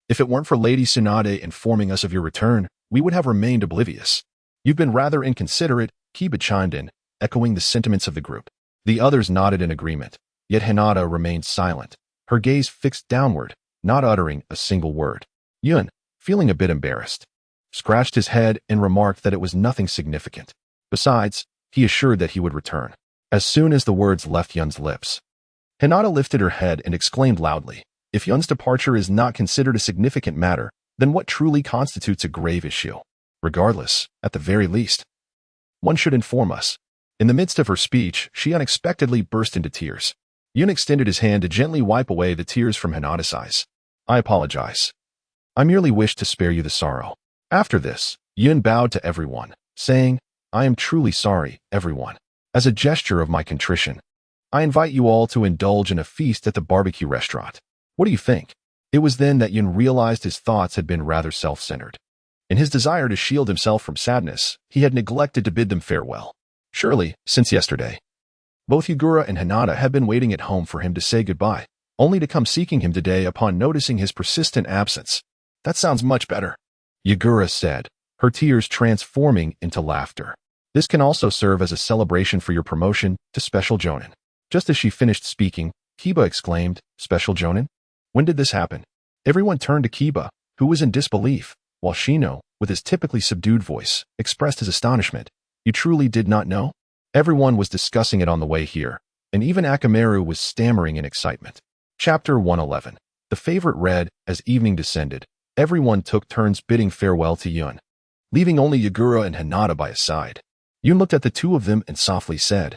If it weren't for Lady Tsunade informing us of your return, we would have remained oblivious. You've been rather inconsiderate, Kiba chimed in, echoing the sentiments of the group. The others nodded in agreement, yet Hinata remained silent, her gaze fixed downward, not uttering a single word. Yun, feeling a bit embarrassed, scratched his head and remarked that it was nothing significant. Besides, he assured that he would return. As soon as the words left Yun's lips, Hinata lifted her head and exclaimed loudly, if Yun's departure is not considered a significant matter, then what truly constitutes a grave issue? Regardless, at the very least, one should inform us. In the midst of her speech, she unexpectedly burst into tears. Yun extended his hand to gently wipe away the tears from Hinata's eyes. I apologize. I merely wished to spare you the sorrow. After this, Yun bowed to everyone, saying, I am truly sorry, everyone. As a gesture of my contrition, I invite you all to indulge in a feast at the barbecue restaurant. What do you think? It was then that Yun realized his thoughts had been rather self-centered. In his desire to shield himself from sadness, he had neglected to bid them farewell. Surely, since yesterday, both Yugura and Hinata had been waiting at home for him to say goodbye, only to come seeking him today upon noticing his persistent absence. That sounds much better, Yugura said, her tears transforming into laughter. This can also serve as a celebration for your promotion to Special Jonin. Just as she finished speaking, Kiba exclaimed, Special Jonin? When did this happen? Everyone turned to Kiba, who was in disbelief, while Shino, with his typically subdued voice, expressed his astonishment. You truly did not know? Everyone was discussing it on the way here, and even Akamaru was stammering in excitement. Chapter 111. The favorite read, as evening descended, everyone took turns bidding farewell to Yun, leaving only Yugura and Hinata by his side. Yun looked at the two of them and softly said,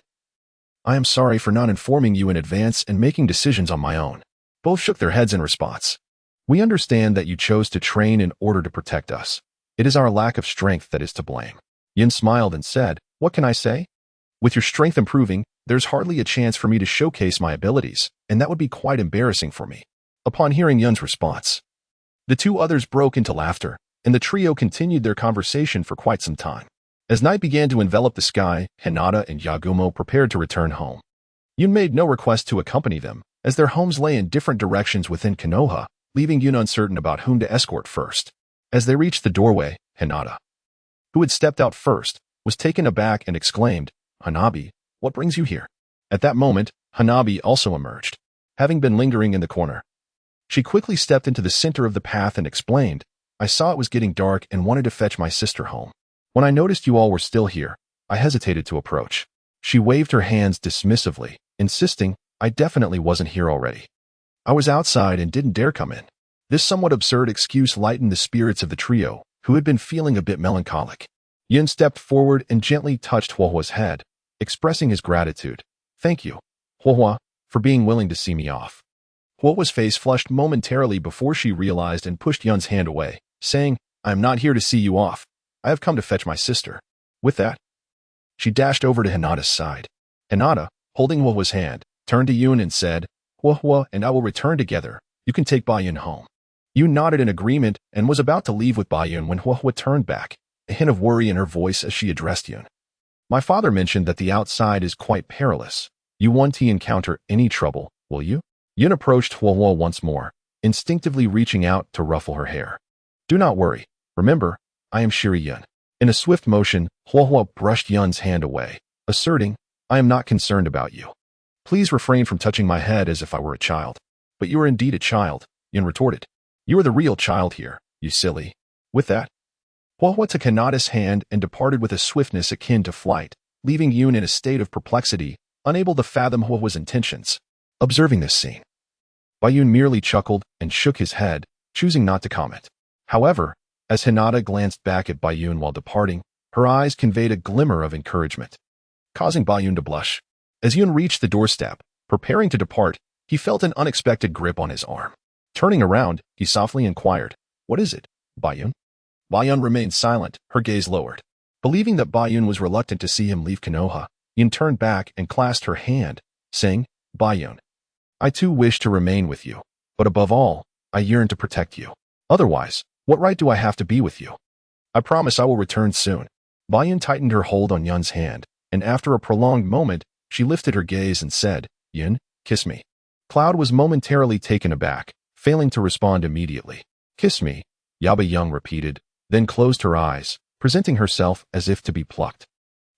I am sorry for not informing you in advance and making decisions on my own. Both shook their heads in response. We understand that you chose to train in order to protect us. It is our lack of strength that is to blame. Yun smiled and said, What can I say? With your strength improving, there's hardly a chance for me to showcase my abilities, and that would be quite embarrassing for me. Upon hearing Yun's response, the two others broke into laughter, and the trio continued their conversation for quite some time. As night began to envelop the sky, Hinata and Yagumo prepared to return home. Yun made no request to accompany them, as their homes lay in different directions within Konoha, leaving Yun uncertain about whom to escort first. As they reached the doorway, Hinata, who had stepped out first, was taken aback and exclaimed, Hanabi, what brings you here? At that moment, Hanabi also emerged, having been lingering in the corner. She quickly stepped into the center of the path and explained, I saw it was getting dark and wanted to fetch my sister home. When I noticed you all were still here, I hesitated to approach. She waved her hands dismissively, insisting, I definitely wasn't here already. I was outside and didn't dare come in. This somewhat absurd excuse lightened the spirits of the trio, who had been feeling a bit melancholic. Yun stepped forward and gently touched Huohua's head, expressing his gratitude. Thank you, Huohua, for being willing to see me off. Huohua's face flushed momentarily before she realized and pushed Yun's hand away, saying, I am not here to see you off. I have come to fetch my sister. With that, she dashed over to Hinata's side. Hinata, holding Huohua's hand, turned to Yun and said, Huohua and I will return together. You can take Bayun home. Yun nodded in agreement and was about to leave with Bayun when Huohua turned back, a hint of worry in her voice as she addressed Yun. My father mentioned that the outside is quite perilous. You won't encounter any trouble, will you? Yun approached Huohua once more, instinctively reaching out to ruffle her hair. Do not worry. Remember, I am Shiri Yun. In a swift motion, Huohua brushed Yun's hand away, asserting, I am not concerned about you. Please refrain from touching my head as if I were a child. But you are indeed a child, Yun retorted. You are the real child here, you silly. With that, Huohua took Hinata's hand and departed with a swiftness akin to flight, leaving Yun in a state of perplexity, unable to fathom Huohua's intentions. Observing this scene, Bayun merely chuckled and shook his head, choosing not to comment. However, as Hinata glanced back at Bayun while departing, her eyes conveyed a glimmer of encouragement, causing Bayun to blush. As Yun reached the doorstep, preparing to depart, he felt an unexpected grip on his arm. Turning around, he softly inquired, What is it, Bayun? Bayun remained silent, her gaze lowered. Believing that Bayun was reluctant to see him leave Konoha, Yun turned back and clasped her hand, saying, Bayun, I too wish to remain with you, but above all, I yearn to protect you. Otherwise, what right do I have to be with you? I promise I will return soon. Bayun tightened her hold on Yun's hand, and after a prolonged moment, she lifted her gaze and said, Yun, kiss me. Cloud was momentarily taken aback, failing to respond immediately. Kiss me, Yaba Young repeated, then closed her eyes, presenting herself as if to be plucked.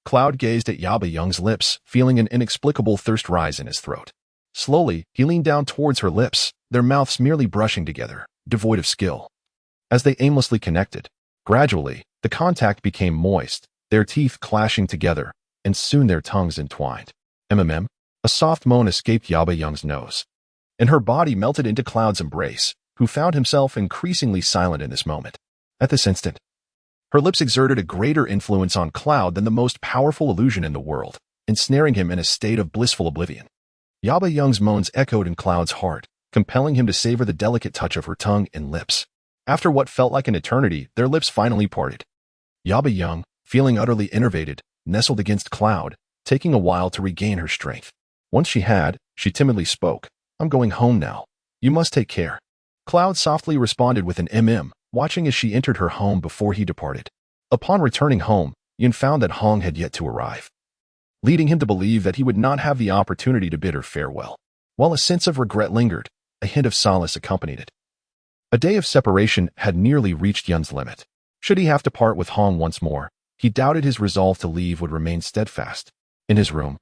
Cloud gazed at Yaba Young's lips, feeling an inexplicable thirst rise in his throat. Slowly, he leaned down towards her lips, their mouths merely brushing together, devoid of skill. As they aimlessly connected, gradually, the contact became moist, their teeth clashing together, and soon their tongues entwined. MMM, a soft moan escaped Yaba Young's nose, and her body melted into Cloud's embrace, who found himself increasingly silent in this moment. At this instant, her lips exerted a greater influence on Cloud than the most powerful illusion in the world, ensnaring him in a state of blissful oblivion. Yaba Young's moans echoed in Cloud's heart, compelling him to savor the delicate touch of her tongue and lips. After what felt like an eternity, their lips finally parted. Yaba Young, feeling utterly enervated, nestled against Cloud, taking a while to regain her strength. Once she had, she timidly spoke, I'm going home now. You must take care. Cloud softly responded with an watching as she entered her home before he departed. Upon returning home, Yun found that Hong had yet to arrive, leading him to believe that he would not have the opportunity to bid her farewell. While a sense of regret lingered, a hint of solace accompanied it. A day of separation had nearly reached Yun's limit. Should he have to part with Hong once more, he doubted his resolve to leave would remain steadfast. In his room,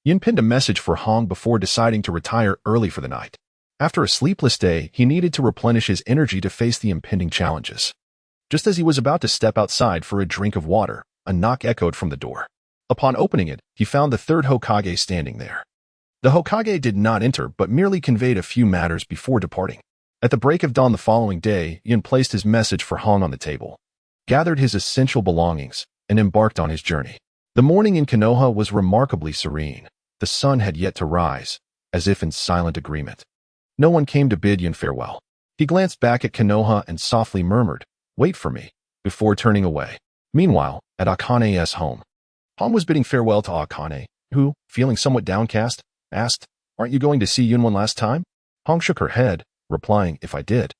Yun pinned a message for Hong before deciding to retire early for the night. After a sleepless day, he needed to replenish his energy to face the impending challenges. Just as he was about to step outside for a drink of water, a knock echoed from the door. Upon opening it, he found the third Hokage standing there. The Hokage did not enter but merely conveyed a few matters before departing. At the break of dawn the following day, Yun placed his message for Hong on the table, gathered his essential belongings, and embarked on his journey. The morning in Konoha was remarkably serene. The sun had yet to rise, as if in silent agreement. No one came to bid Yun farewell. He glanced back at Konoha and softly murmured, Wait for me, before turning away. Meanwhile, at Akane's home, Hong was bidding farewell to Akane, who, feeling somewhat downcast, asked, Aren't you going to see Yun one last time? Hong shook her head, replying, If I did,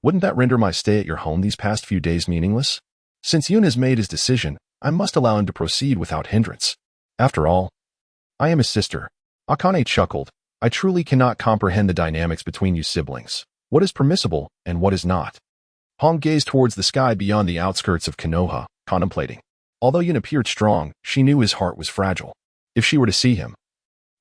wouldn't that render my stay at your home these past few days meaningless? Since Yun has made his decision, I must allow him to proceed without hindrance. After all, I am his sister. Akane chuckled. I truly cannot comprehend the dynamics between you siblings. What is permissible and what is not? Hong gazed towards the sky beyond the outskirts of Konoha, contemplating. Although Yun appeared strong, she knew his heart was fragile. If she were to see him,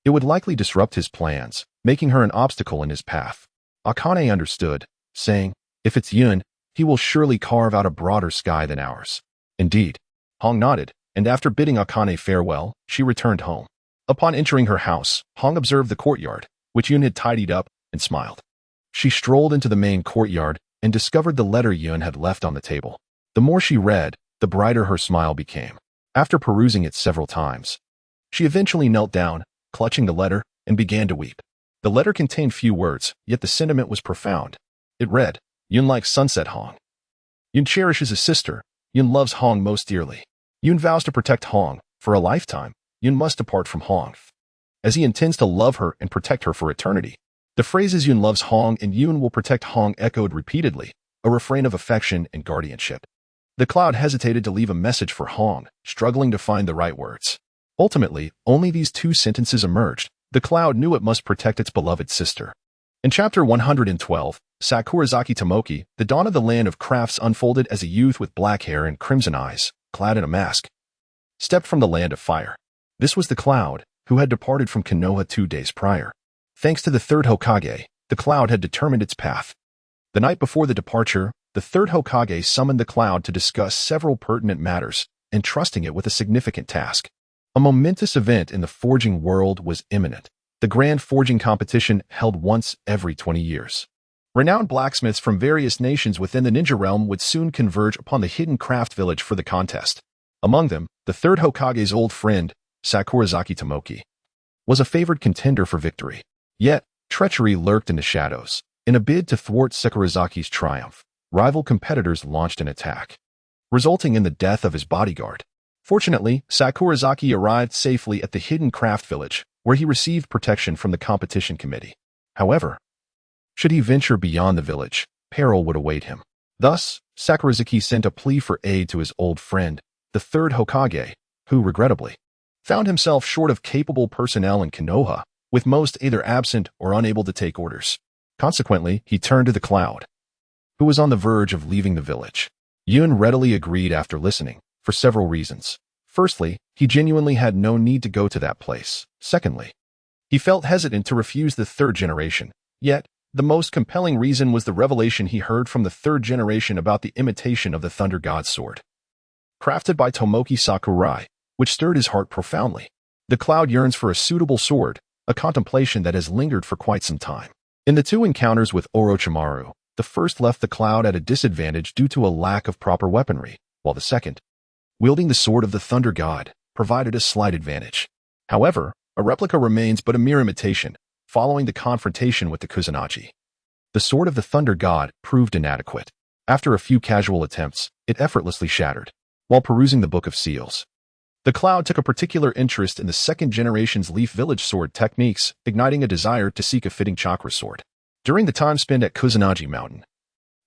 it would likely disrupt his plans, making her an obstacle in his path. Akane understood, saying, If it's Yun, he will surely carve out a broader sky than ours. Indeed. Hong nodded, and after bidding Akane farewell, she returned home. Upon entering her house, Hong observed the courtyard, which Yun had tidied up, and smiled. She strolled into the main courtyard and discovered the letter Yun had left on the table. The more she read, the brighter her smile became. After perusing it several times, she eventually knelt down, clutching the letter, and began to weep. The letter contained few words, yet the sentiment was profound. It read, Yun likes sunset Hong. Yun cherishes his sister. Yun loves Hong most dearly. Yun vows to protect Hong. For a lifetime, Yun must depart from Hong, as he intends to love her and protect her for eternity. The phrases Yun loves Hong and Yun will protect Hong echoed repeatedly, a refrain of affection and guardianship. The cloud hesitated to leave a message for Hong, struggling to find the right words. Ultimately, only these two sentences emerged. The cloud knew it must protect its beloved sister. In chapter 112, Sakurazaki Tomoki, the dawn of the land of crafts unfolded as a youth with black hair and crimson eyes, clad in a mask, stepped from the land of fire. This was the cloud, who had departed from Konoha 2 days prior. Thanks to the third Hokage, the cloud had determined its path. The night before the departure, the third Hokage summoned the cloud to discuss several pertinent matters, entrusting it with a significant task. A momentous event in the forging world was imminent. The grand forging competition held once every 20 years. Renowned blacksmiths from various nations within the ninja realm would soon converge upon the hidden craft village for the contest. Among them, the third Hokage's old friend, Sakurazaki Tomoki, was a favored contender for victory. Yet, treachery lurked in the shadows. In a bid to thwart Sakurazaki's triumph, rival competitors launched an attack, resulting in the death of his bodyguard. Fortunately, Sakurazaki arrived safely at the hidden craft village, where he received protection from the competition committee. However, should he venture beyond the village, peril would await him. Thus, Sakurazaki sent a plea for aid to his old friend, the third Hokage, who, regrettably, found himself short of capable personnel in Konoha, with most either absent or unable to take orders. Consequently, he turned to the cloud, who was on the verge of leaving the village. Yun readily agreed after listening, for several reasons. Firstly, he genuinely had no need to go to that place. Secondly, he felt hesitant to refuse the third generation. Yet, the most compelling reason was the revelation he heard from the third generation about the imitation of the Thunder God's sword, crafted by Tomoki Sakurai, which stirred his heart profoundly. The cloud yearns for a suitable sword, a contemplation that has lingered for quite some time. In the two encounters with Orochimaru, the first left the cloud at a disadvantage due to a lack of proper weaponry, while the second, wielding the sword of the Thunder God, provided a slight advantage. However, a replica remains but a mere imitation, following the confrontation with the Kusanagi. The sword of the Thunder God proved inadequate. After a few casual attempts, it effortlessly shattered. While perusing the Book of Seals, the cloud took a particular interest in the second generation's Leaf Village sword techniques, igniting a desire to seek a fitting chakra sword. During the time spent at Kusanagi Mountain,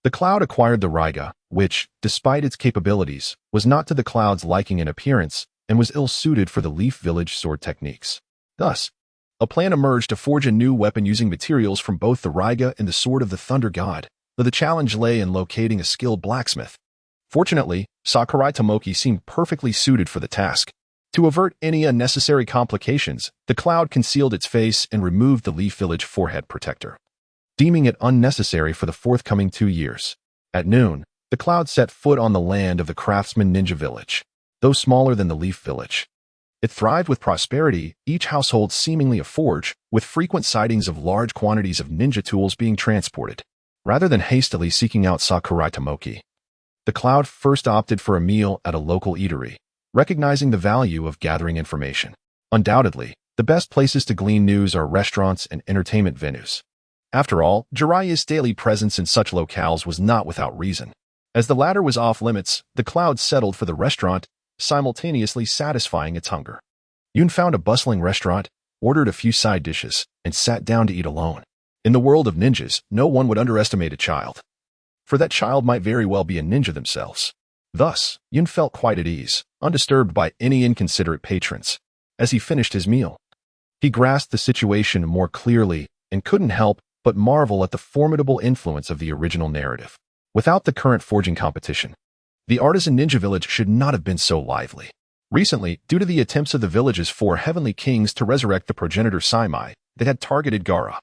the cloud acquired the Raiga, which, despite its capabilities, was not to the cloud's liking in appearance and was ill-suited for the Leaf Village sword techniques. Thus, a plan emerged to forge a new weapon using materials from both the Raiga and the sword of the Thunder God, though the challenge lay in locating a skilled blacksmith. Fortunately, Sakurai Tomoki seemed perfectly suited for the task. To avert any unnecessary complications, the cloud concealed its face and removed the Leaf Village forehead protector, deeming it unnecessary for the forthcoming 2 years. At noon, the cloud set foot on the land of the craftsman ninja village. Though smaller than the Leaf Village, it thrived with prosperity, each household seemingly a forge, with frequent sightings of large quantities of ninja tools being transported. Rather than hastily seeking out Sakurai Tomoki, the cloud first opted for a meal at a local eatery, recognizing the value of gathering information. Undoubtedly, the best places to glean news are restaurants and entertainment venues. After all, Jiraiya's daily presence in such locales was not without reason. As the latter was off limits, the cloud settled for the restaurant, simultaneously satisfying its hunger. Yun found a bustling restaurant, ordered a few side dishes, and sat down to eat alone. In the world of ninjas, no one would underestimate a child, for that child might very well be a ninja themselves. Thus, Yun felt quite at ease, undisturbed by any inconsiderate patrons. As he finished his meal, he grasped the situation more clearly and couldn't help but marvel at the formidable influence of the original narrative. Without the current forging competition, the artisan ninja village should not have been so lively. Recently, due to the attempts of the village's 4 heavenly kings to resurrect the progenitor Saimai, they had targeted Gaara,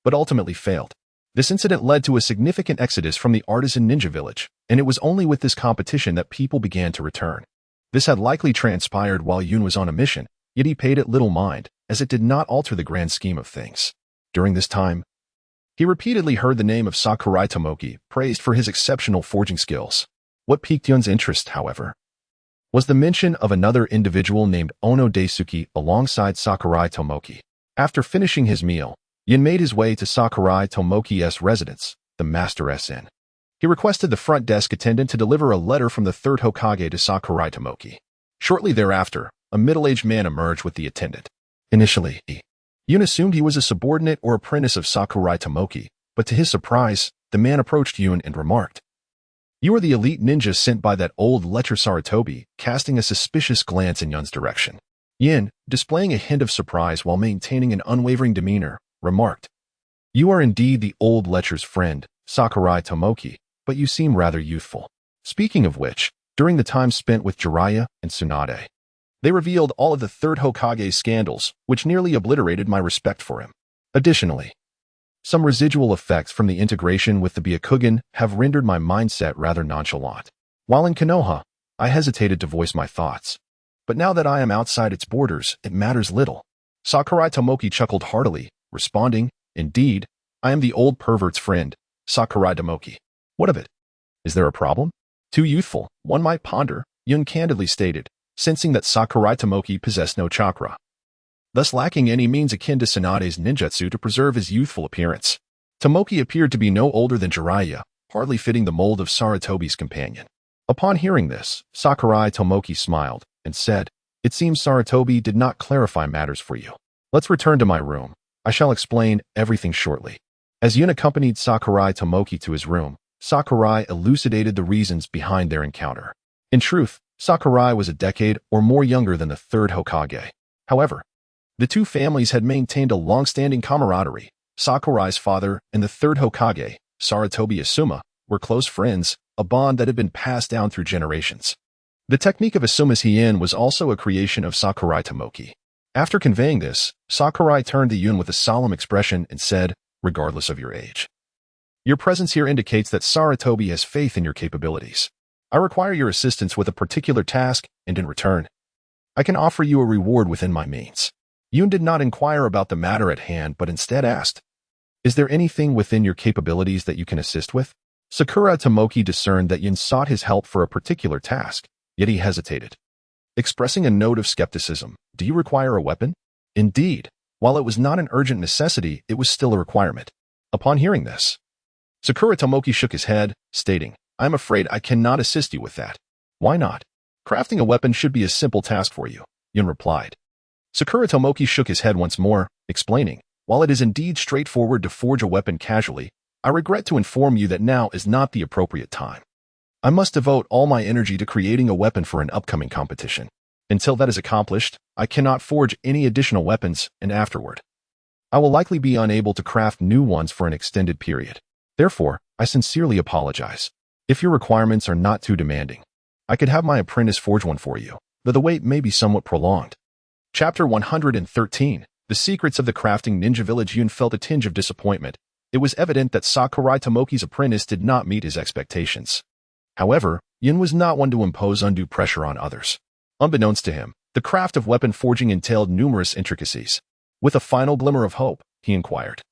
but ultimately failed. This incident led to a significant exodus from the artisan ninja village, and it was only with this competition that people began to return. This had likely transpired while Yun was on a mission, yet he paid it little mind, as it did not alter the grand scheme of things. During this time, he repeatedly heard the name of Sakurai Tomoki praised for his exceptional forging skills. What piqued Yun's interest, however, was the mention of another individual named Ono Daisuke alongside Sakurai Tomoki. After finishing his meal, Yun made his way to Sakurai Tomoki's residence, the Master's Inn. He requested the front desk attendant to deliver a letter from the third Hokage to Sakurai Tomoki. Shortly thereafter, a middle-aged man emerged with the attendant. Initially, Yun assumed he was a subordinate or apprentice of Sakurai Tomoki, but to his surprise, the man approached Yun and remarked, "You are the elite ninja sent by that old lecher Sarutobi," casting a suspicious glance in Yun's direction. Yun, displaying a hint of surprise while maintaining an unwavering demeanor, remarked, "You are indeed the old lecher's friend, Sakurai Tomoki, but you seem rather youthful." Speaking of which, during the time spent with Jiraiya and Tsunade, they revealed all of the third Hokage's scandals, which nearly obliterated my respect for him. Additionally, some residual effects from the integration with the Byakugan have rendered my mindset rather nonchalant. While in Konoha, I hesitated to voice my thoughts. But now that I am outside its borders, it matters little. Sakurai Tomoki chuckled heartily, responding, "Indeed, I am the old pervert's friend, Sakurai Tomoki. What of it? Is there a problem?" "Too youthful, one might ponder," Yun candidly stated, sensing that Sakurai Tomoki possessed no chakra, thus lacking any means akin to Tsunade's ninjutsu to preserve his youthful appearance. Tomoki appeared to be no older than Jiraiya, hardly fitting the mold of Sarutobi's companion. Upon hearing this, Sakurai Tomoki smiled and said, "It seems Sarutobi did not clarify matters for you. Let's return to my room. I shall explain everything shortly." As Yun accompanied Sakurai Tomoki to his room, Sakurai elucidated the reasons behind their encounter. In truth, Sakurai was a decade or more younger than the third Hokage. However, the two families had maintained a long-standing camaraderie. Sakurai's father and the third Hokage, Sarutobi Asuma, were close friends, a bond that had been passed down through generations. The technique of Asuma's hien was also a creation of Sakurai Tomoki. After conveying this, Sakurai turned to Yun with a solemn expression and said, "Regardless of your age, your presence here indicates that Sarutobi has faith in your capabilities. I require your assistance with a particular task, and in return, I can offer you a reward within my means." Yun did not inquire about the matter at hand, but instead asked, "Is there anything within your capabilities that you can assist with?" Sakurai Tomoki discerned that Yun sought his help for a particular task, yet he hesitated, expressing a note of skepticism. "Do you require a weapon?" Indeed, while it was not an urgent necessity, it was still a requirement. Upon hearing this, Sakurai Tomoki shook his head, stating, "I'm afraid I cannot assist you with that." "Why not? Crafting a weapon should be a simple task for you," Yun replied. Sakurai Tomoki shook his head once more, explaining, "While it is indeed straightforward to forge a weapon casually, I regret to inform you that now is not the appropriate time. I must devote all my energy to creating a weapon for an upcoming competition. Until that is accomplished, I cannot forge any additional weapons, and afterward, I will likely be unable to craft new ones for an extended period. Therefore, I sincerely apologize. If your requirements are not too demanding, I could have my apprentice forge one for you, though the wait may be somewhat prolonged." Chapter 113, The Secrets of the Crafting Ninja Village. Yun felt a tinge of disappointment. It was evident that Sakurai Tomoki's apprentice did not meet his expectations. However, Yun was not one to impose undue pressure on others. Unbeknownst to him, the craft of weapon forging entailed numerous intricacies. With a final glimmer of hope, he inquired,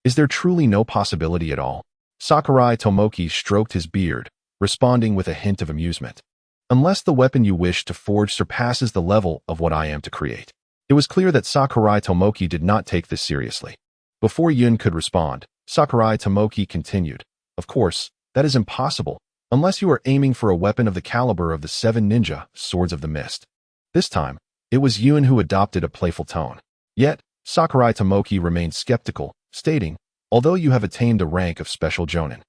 "Is there truly no possibility at all?" Sakurai Tomoki stroked his beard, responding with a hint of amusement. "Unless the weapon you wish to forge surpasses the level of what I am to create." It was clear that Sakurai Tomoki did not take this seriously. Before Yun could respond, Sakurai Tomoki continued, "Of course, that is impossible, unless you are aiming for a weapon of the caliber of the 7 ninja swords of the mist." This time, it was Yun who adopted a playful tone. Yet, Sakurai Tomoki remained skeptical, stating, "Although you have attained the rank of special jonin,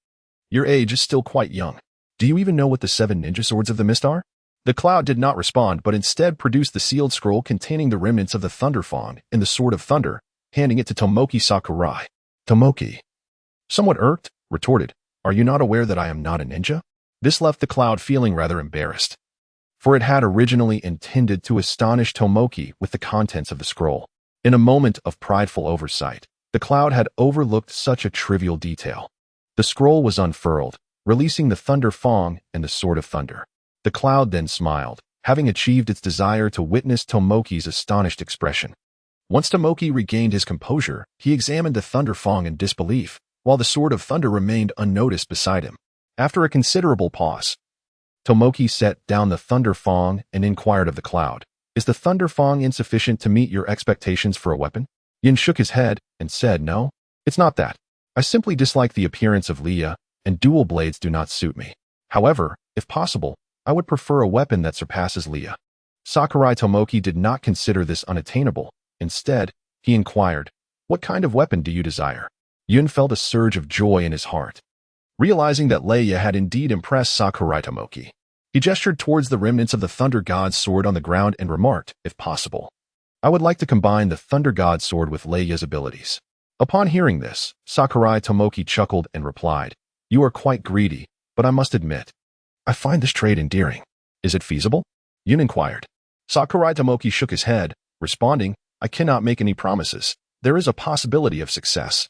your age is still quite young. Do you even know what the 7 ninja swords of the mist are?" The cloud did not respond, but instead produced the sealed scroll containing the remnants of the Thunder Fawn and the Sword of Thunder, handing it to Tomoki Sakurai. Tomoki, somewhat irked, retorted, "Are you not aware that I am not a ninja?" This left the cloud feeling rather embarrassed, for it had originally intended to astonish Tomoki with the contents of the scroll. In a moment of prideful oversight, the cloud had overlooked such a trivial detail. The scroll was unfurled, releasing the Thunder Fawn and the Sword of Thunder. The cloud then smiled, having achieved its desire to witness Tomoki's astonished expression. Once Tomoki regained his composure, he examined the Thunder Fawn in disbelief, while the Sword of Thunder remained unnoticed beside him. After a considerable pause, Tomoki set down the thunder fong and inquired of the cloud. Is the thunder fong insufficient to meet your expectations for a weapon? Yin shook his head and said, no, it's not that. I simply dislike the appearance of Leia, and dual blades do not suit me. However, if possible, I would prefer a weapon that surpasses Leia. Sakurai Tomoki did not consider this unattainable. Instead, he inquired, what kind of weapon do you desire? Yun felt a surge of joy in his heart. Realizing that Leia had indeed impressed Sakurai Tomoki, he gestured towards the remnants of the Thunder God's sword on the ground and remarked, if possible, I would like to combine the Thunder God's sword with Leia's abilities. Upon hearing this, Sakurai Tomoki chuckled and replied, you are quite greedy, but I must admit, I find this trade endearing. Is it feasible? Yun inquired. Sakurai Tomoki shook his head, responding, I cannot make any promises. There is a possibility of success,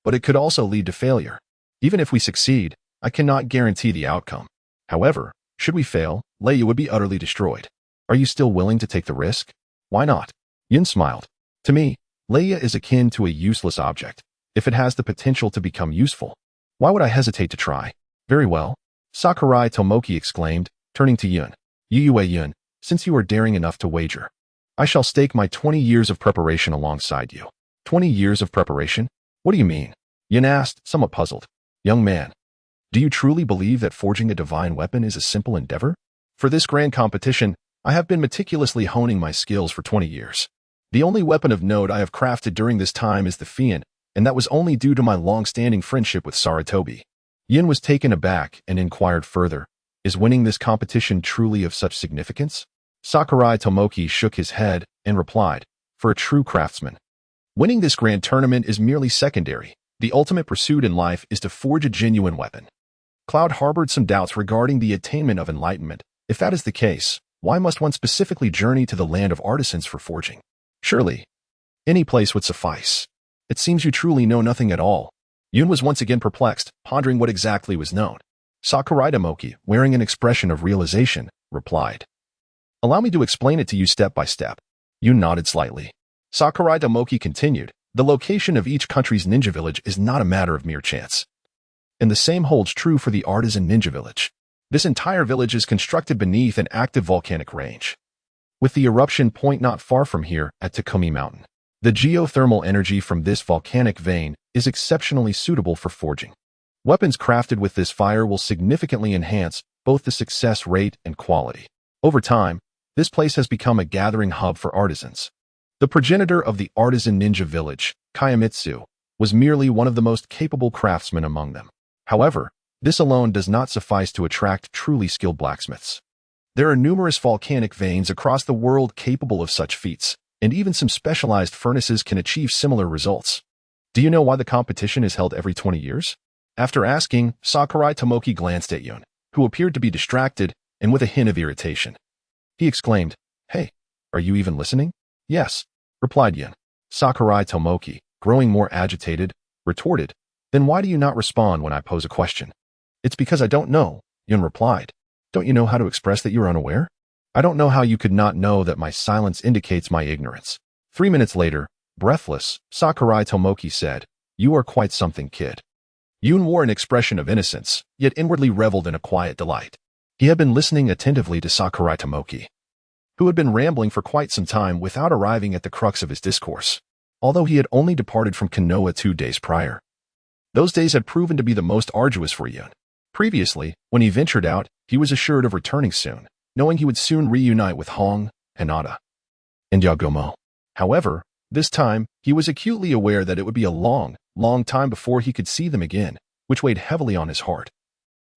but it could also lead to failure. Even if we succeed, I cannot guarantee the outcome. However, should we fail, Leia would be utterly destroyed. Are you still willing to take the risk? Why not? Yun smiled. To me, Leia is akin to a useless object. If it has the potential to become useful, why would I hesitate to try? Very well, Sakurai Tomoki exclaimed, turning to Yun. Yun, since you are daring enough to wager, I shall stake my 20 years of preparation alongside you. 20 years of preparation? What do you mean? Yun asked, somewhat puzzled. Young man, do you truly believe that forging a divine weapon is a simple endeavor? For this grand competition, I have been meticulously honing my skills for 20 years. The only weapon of note I have crafted during this time is the Fian, and that was only due to my long-standing friendship with Sarutobi. Yin was taken aback and inquired further, is winning this competition truly of such significance? Sakurai Tomoki shook his head and replied, for a true craftsman, winning this grand tournament is merely secondary. The ultimate pursuit in life is to forge a genuine weapon. Cloud harbored some doubts regarding the attainment of enlightenment. If that is the case, why must one specifically journey to the land of artisans for forging? Surely, any place would suffice. It seems you truly know nothing at all. Yun was once again perplexed, pondering what exactly was known. Sakurai Tomoki, wearing an expression of realization, replied, allow me to explain it to you step by step. Yun nodded slightly. Sakurai Tomoki continued, the location of each country's ninja village is not a matter of mere chance. And the same holds true for the artisan ninja village. This entire village is constructed beneath an active volcanic range, with the eruption point not far from here at Takumi Mountain. The geothermal energy from this volcanic vein is exceptionally suitable for forging. Weapons crafted with this fire will significantly enhance both the success rate and quality. Over time, this place has become a gathering hub for artisans. The progenitor of the artisan ninja village, Kaimitsu, was merely one of the most capable craftsmen among them. However, this alone does not suffice to attract truly skilled blacksmiths. There are numerous volcanic veins across the world capable of such feats, and even some specialized furnaces can achieve similar results. Do you know why the competition is held every 20 years? After asking, Sakurai Tomoki glanced at Yun, who appeared to be distracted and with a hint of irritation. He exclaimed, hey, are you even listening? Yes, replied Yun. Sakurai Tomoki, growing more agitated, retorted, then why do you not respond when I pose a question? It's because I don't know, Yun replied. Don't you know how to express that you are unaware? I don't know how you could not know that my silence indicates my ignorance. 3 minutes later, breathless, Sakurai Tomoki said, you are quite something, kid. Yun wore an expression of innocence, yet inwardly reveled in a quiet delight. He had been listening attentively to Sakurai Tomoki, who had been rambling for quite some time without arriving at the crux of his discourse, although he had only departed from Konoha 2 days prior. Those days had proven to be the most arduous for Yun. Previously, when he ventured out, he was assured of returning soon, knowing he would soon reunite with Hong, Hinata, and Yagumo. However, this time, he was acutely aware that it would be a long, long time before he could see them again, which weighed heavily on his heart,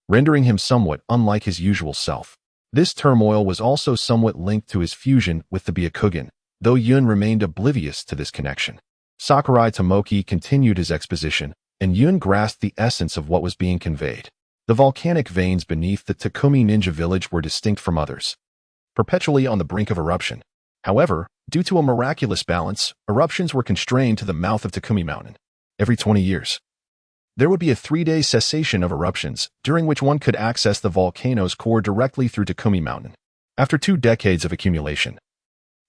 rendering him somewhat unlike his usual self. This turmoil was also somewhat linked to his fusion with the Byakugan, though Yun remained oblivious to this connection. Sakurai Tomoki continued his exposition, and Yun grasped the essence of what was being conveyed. The volcanic veins beneath the Takumi ninja village were distinct from others, perpetually on the brink of eruption. However, due to a miraculous balance, eruptions were constrained to the mouth of Takumi Mountain. Every 20 years, there would be a 3-day cessation of eruptions, during which one could access the volcano's core directly through Takumi Mountain. After 2 decades of accumulation,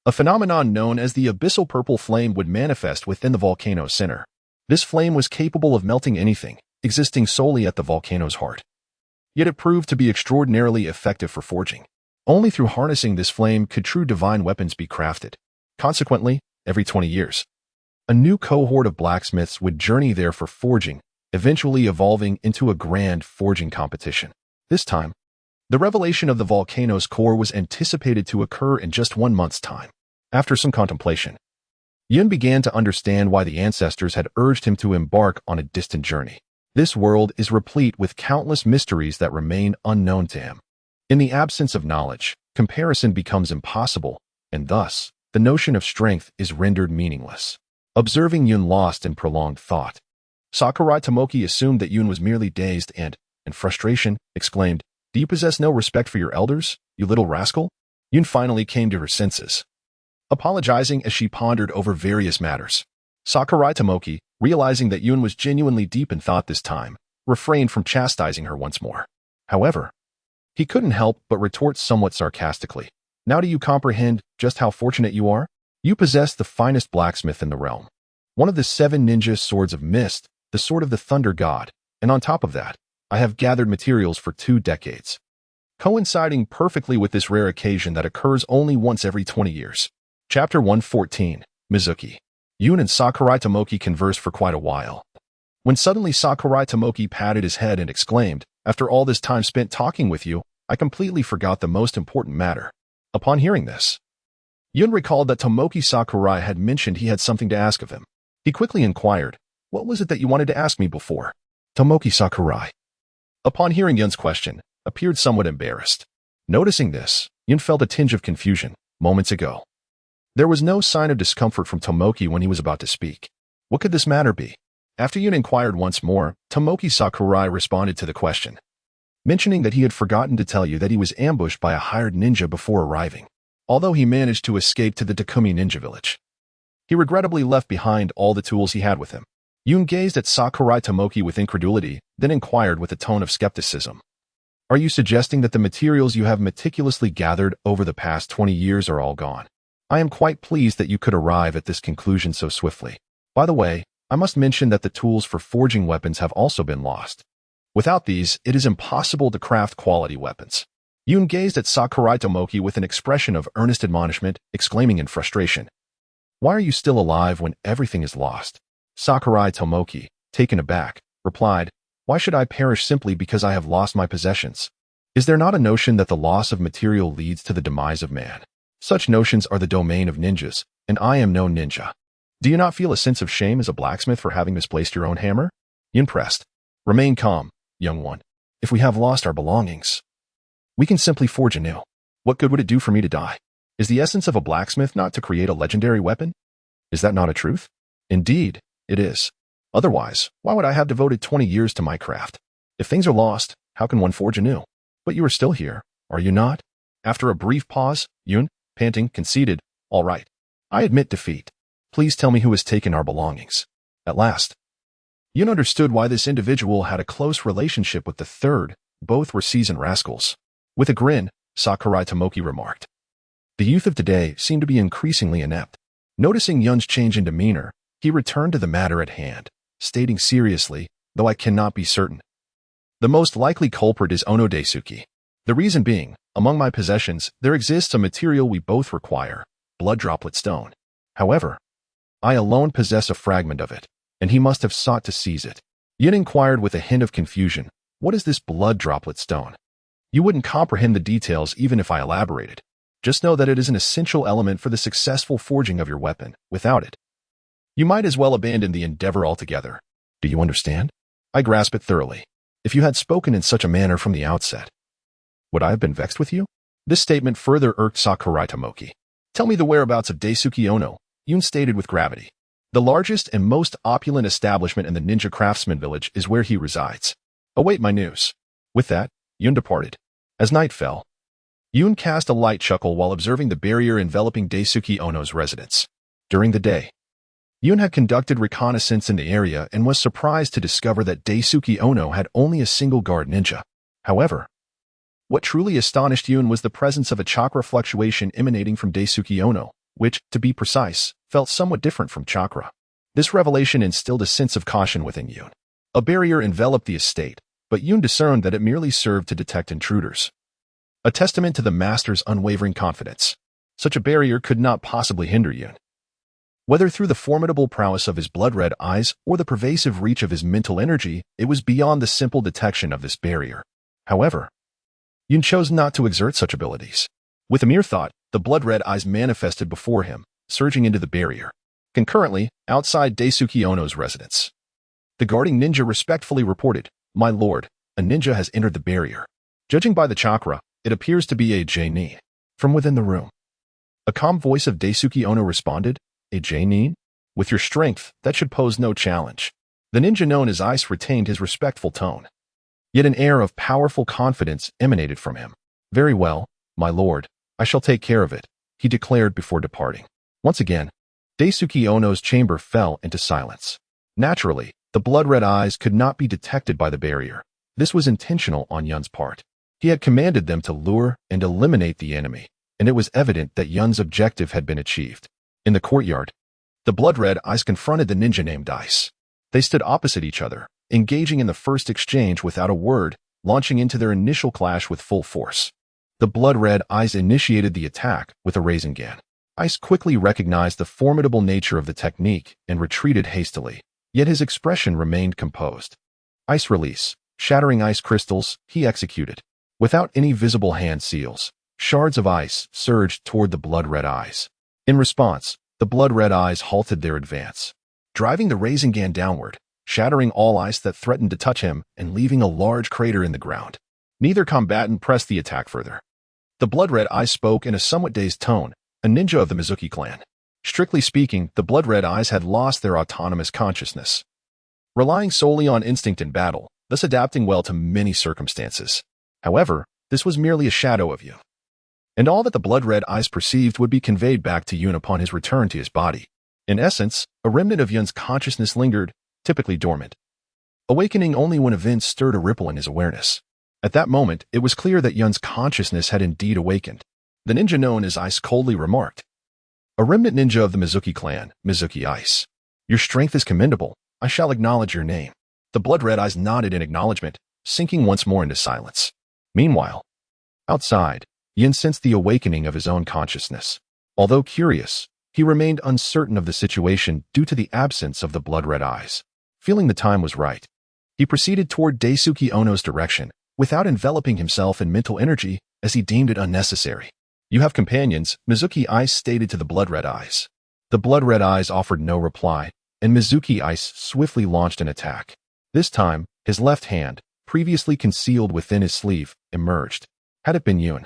a phenomenon known as the abyssal purple flame would manifest within the volcano's center. This flame was capable of melting anything, existing solely at the volcano's heart. Yet it proved to be extraordinarily effective for forging. Only through harnessing this flame could true divine weapons be crafted. Consequently, every 20 years, a new cohort of blacksmiths would journey there for forging, eventually evolving into a grand forging competition. This time, the revelation of the volcano's core was anticipated to occur in just 1 month's time. After some contemplation, Yun began to understand why the ancestors had urged him to embark on a distant journey. This world is replete with countless mysteries that remain unknown to him. In the absence of knowledge, comparison becomes impossible, and thus, the notion of strength is rendered meaningless. Observing Yun lost in prolonged thought, Sakurai Tomoki assumed that Yun was merely dazed and, in frustration, exclaimed, "Do you possess no respect for your elders, you little rascal?" Yun finally came to her senses, apologizing as she pondered over various matters. Sakurai Tomoki, realizing that Yun was genuinely deep in thought this time, refrained from chastising her once more. However, he couldn't help but retort somewhat sarcastically, "Now do you comprehend just how fortunate you are? You possess the finest blacksmith in the realm, one of the 7 ninja swords of mist, the sword of the thunder god, and on top of that, I have gathered materials for 2 decades. Coinciding perfectly with this rare occasion that occurs only once every 20 years. Chapter 114, Mizuki. Yun and Sakurai Tomoki conversed for quite a while, when suddenly Sakurai Tomoki patted his head and exclaimed, "After all this time spent talking with you, I completely forgot the most important matter." Upon hearing this, Yun recalled that Tomoki Sakurai had mentioned he had something to ask of him. He quickly inquired, "What was it that you wanted to ask me before?" Tomoki Sakurai, upon hearing Yun's question, appeared somewhat embarrassed. Noticing this, Yun felt a tinge of confusion. Moments ago, there was no sign of discomfort from Tomoki when he was about to speak. What could this matter be? After Yun inquired once more, Tomoki Sakurai responded to the question, mentioning that he had forgotten to tell you that he was ambushed by a hired ninja before arriving. Although he managed to escape to the Takumi ninja village, he regrettably left behind all the tools he had with him. Yun gazed at Sakurai Tomoki with incredulity, then inquired with a tone of skepticism, "Are you suggesting that the materials you have meticulously gathered over the past 20 years are all gone? I am quite pleased that you could arrive at this conclusion so swiftly. By the way, I must mention that the tools for forging weapons have also been lost. Without these, it is impossible to craft quality weapons." Yun gazed at Sakurai Tomoki with an expression of earnest admonishment, exclaiming in frustration, "Why are you still alive when everything is lost?" Sakurai Tomoki, taken aback, replied, "Why should I perish simply because I have lost my possessions? Is there not a notion that the loss of material leads to the demise of man? Such notions are the domain of ninjas, and I am no ninja. Do you not feel a sense of shame as a blacksmith for having misplaced your own hammer?" Yun pressed, "Remain calm, young one. If we have lost our belongings, we can simply forge anew. What good would it do for me to die? Is the essence of a blacksmith not to create a legendary weapon? Is that not a truth? Indeed, it is. Otherwise, why would I have devoted 20 years to my craft? If things are lost, how can one forge anew? But you are still here, are you not?" After a brief pause, Yun, panting, conceded, "All right. I admit defeat. Please tell me who has taken our belongings." At last, Yun understood why this individual had a close relationship with the third. Both were seasoned rascals. With a grin, Sakurai Tomoki remarked, "The youth of today seem to be increasingly inept." Noticing Yun's change in demeanor, he returned to the matter at hand, stating seriously, "Though I cannot be certain. The most likely culprit is Ono Daisuke. The reason being, among my possessions, there exists a material we both require, blood droplet stone. However, I alone possess a fragment of it, and he must have sought to seize it." Yun inquired with a hint of confusion, "What is this blood droplet stone?" "You wouldn't comprehend the details even if I elaborated. Just know that it is an essential element for the successful forging of your weapon. Without it, you might as well abandon the endeavor altogether. Do you understand? I grasp it thoroughly. If you had spoken in such a manner from the outset, would I have been vexed with you?" This statement further irked Sakurai Tomoki. "Tell me the whereabouts of Daisuke Ono," Yun stated with gravity. "The largest and most opulent establishment in the ninja craftsman village is where he resides. Await my news." With that, Yun departed. As night fell, Yun cast a light chuckle while observing the barrier enveloping Daisuke Ono's residence. During the day, Yun had conducted reconnaissance in the area and was surprised to discover that Daisuke Ono had only a single guard ninja. However, what truly astonished Yun was the presence of a chakra fluctuation emanating from Daisuke Ono, which, to be precise, felt somewhat different from chakra. This revelation instilled a sense of caution within Yun. A barrier enveloped the estate, but Yun discerned that it merely served to detect intruders. A testament to the master's unwavering confidence. Such a barrier could not possibly hinder Yun. Whether through the formidable prowess of his blood-red eyes or the pervasive reach of his mental energy, it was beyond the simple detection of this barrier. However, Yun chose not to exert such abilities. With a mere thought, the blood-red eyes manifested before him, surging into the barrier. Concurrently, outside Daisuke Ono's residence, the guarding ninja respectfully reported, "My lord, a ninja has entered the barrier. Judging by the chakra, it appears to be a J-nin." From within the room, a calm voice of Daisuke Ono responded, "A J-nin? With your strength, that should pose no challenge." The ninja known as Ice retained his respectful tone. Yet an air of powerful confidence emanated from him. "Very well, my lord, I shall take care of it," he declared before departing. Once again, Daisuke Ono's chamber fell into silence. Naturally, the blood-red eyes could not be detected by the barrier. This was intentional on Yun's part. He had commanded them to lure and eliminate the enemy, and it was evident that Yun's objective had been achieved. In the courtyard, the blood-red eyes confronted the ninja named Ice. They stood opposite each other, engaging in the first exchange without a word, launching into their initial clash with full force. The blood-red eyes initiated the attack with a Rasengan. Ice quickly recognized the formidable nature of the technique and retreated hastily, yet his expression remained composed. Ice release, shattering ice crystals, he executed. Without any visible hand seals, shards of ice surged toward the blood-red eyes. In response, the blood-red eyes halted their advance, driving the Rasengan downward, shattering all ice that threatened to touch him and leaving a large crater in the ground. Neither combatant pressed the attack further. The blood-red eyes spoke in a somewhat dazed tone, a ninja of the Mizuki clan. Strictly speaking, the blood-red eyes had lost their autonomous consciousness, relying solely on instinct in battle, thus adapting well to many circumstances. However, this was merely a shadow of Yun, and all that the blood-red eyes perceived would be conveyed back to Yun upon his return to his body. In essence, a remnant of Yun's consciousness lingered, typically dormant, awakening only when events stirred a ripple in his awareness. At that moment, it was clear that Yun's consciousness had indeed awakened. The ninja known as Ice coldly remarked, "A remnant ninja of the Mizuki clan, Mizuki Ice. Your strength is commendable. I shall acknowledge your name." The blood-red eyes nodded in acknowledgement, sinking once more into silence. Meanwhile, outside, Yun sensed the awakening of his own consciousness. Although curious, he remained uncertain of the situation due to the absence of the blood-red eyes. Feeling the time was right, he proceeded toward Daisuke Ono's direction, without enveloping himself in mental energy as he deemed it unnecessary. "You have companions," Mizuki Ice stated to the blood-red eyes. The blood-red eyes offered no reply, and Mizuki Ice swiftly launched an attack. This time, his left hand, previously concealed within his sleeve, emerged. Had it been Yun,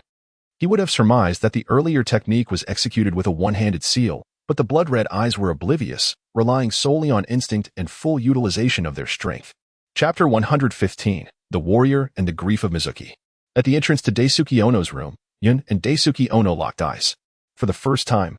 he would have surmised that the earlier technique was executed with a one-handed seal, but the blood-red eyes were oblivious, relying solely on instinct and full utilization of their strength. Chapter 115, The Warrior and the Grief of Mizuki. At the entrance to Daisuke Ono's room, Yun and Daisuke Ono locked eyes. For the first time,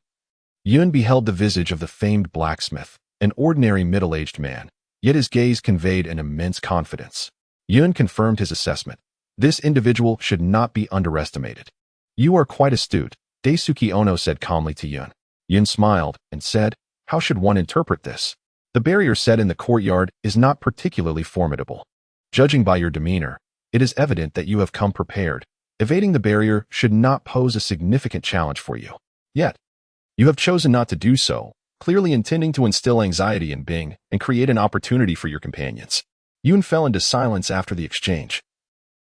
Yun beheld the visage of the famed blacksmith, an ordinary middle-aged man, yet his gaze conveyed an immense confidence. Yun confirmed his assessment. This individual should not be underestimated. "You are quite astute," Daisuke Ono said calmly to Yun. Yun smiled and said, "How should one interpret this? The barrier set in the courtyard is not particularly formidable. Judging by your demeanor, it is evident that you have come prepared. Evading the barrier should not pose a significant challenge for you. Yet, you have chosen not to do so, clearly intending to instill anxiety in Bing and create an opportunity for your companions." Yun fell into silence after the exchange,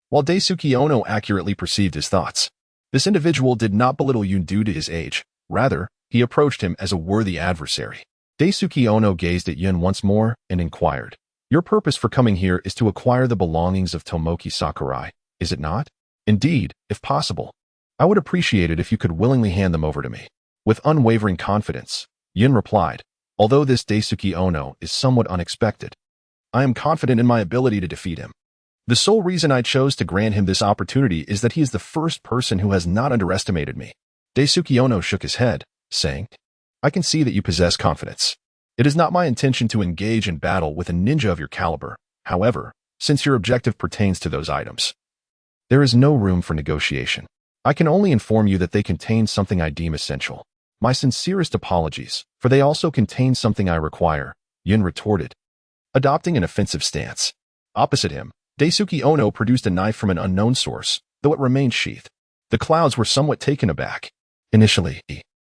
while Daisuke Ono accurately perceived his thoughts. This individual did not belittle Yun due to his age. Rather, he approached him as a worthy adversary. Daisuke Ono gazed at Yun once more and inquired, "Your purpose for coming here is to acquire the belongings of Tomoki Sakurai, is it not?" "Indeed, if possible. I would appreciate it if you could willingly hand them over to me." With unwavering confidence, Yun replied, "Although this Daisuke Ono is somewhat unexpected, I am confident in my ability to defeat him. The sole reason I chose to grant him this opportunity is that he is the first person who has not underestimated me." Daisuke Ono shook his head, saying, "I can see that you possess confidence. It is not my intention to engage in battle with a ninja of your caliber. However, since your objective pertains to those items, there is no room for negotiation. I can only inform you that they contain something I deem essential. My sincerest apologies, for they also contain something I require," Yun retorted, adopting an offensive stance. Opposite him, Daisuke Ono produced a knife from an unknown source, though it remained sheathed. The clouds were somewhat taken aback. Initially,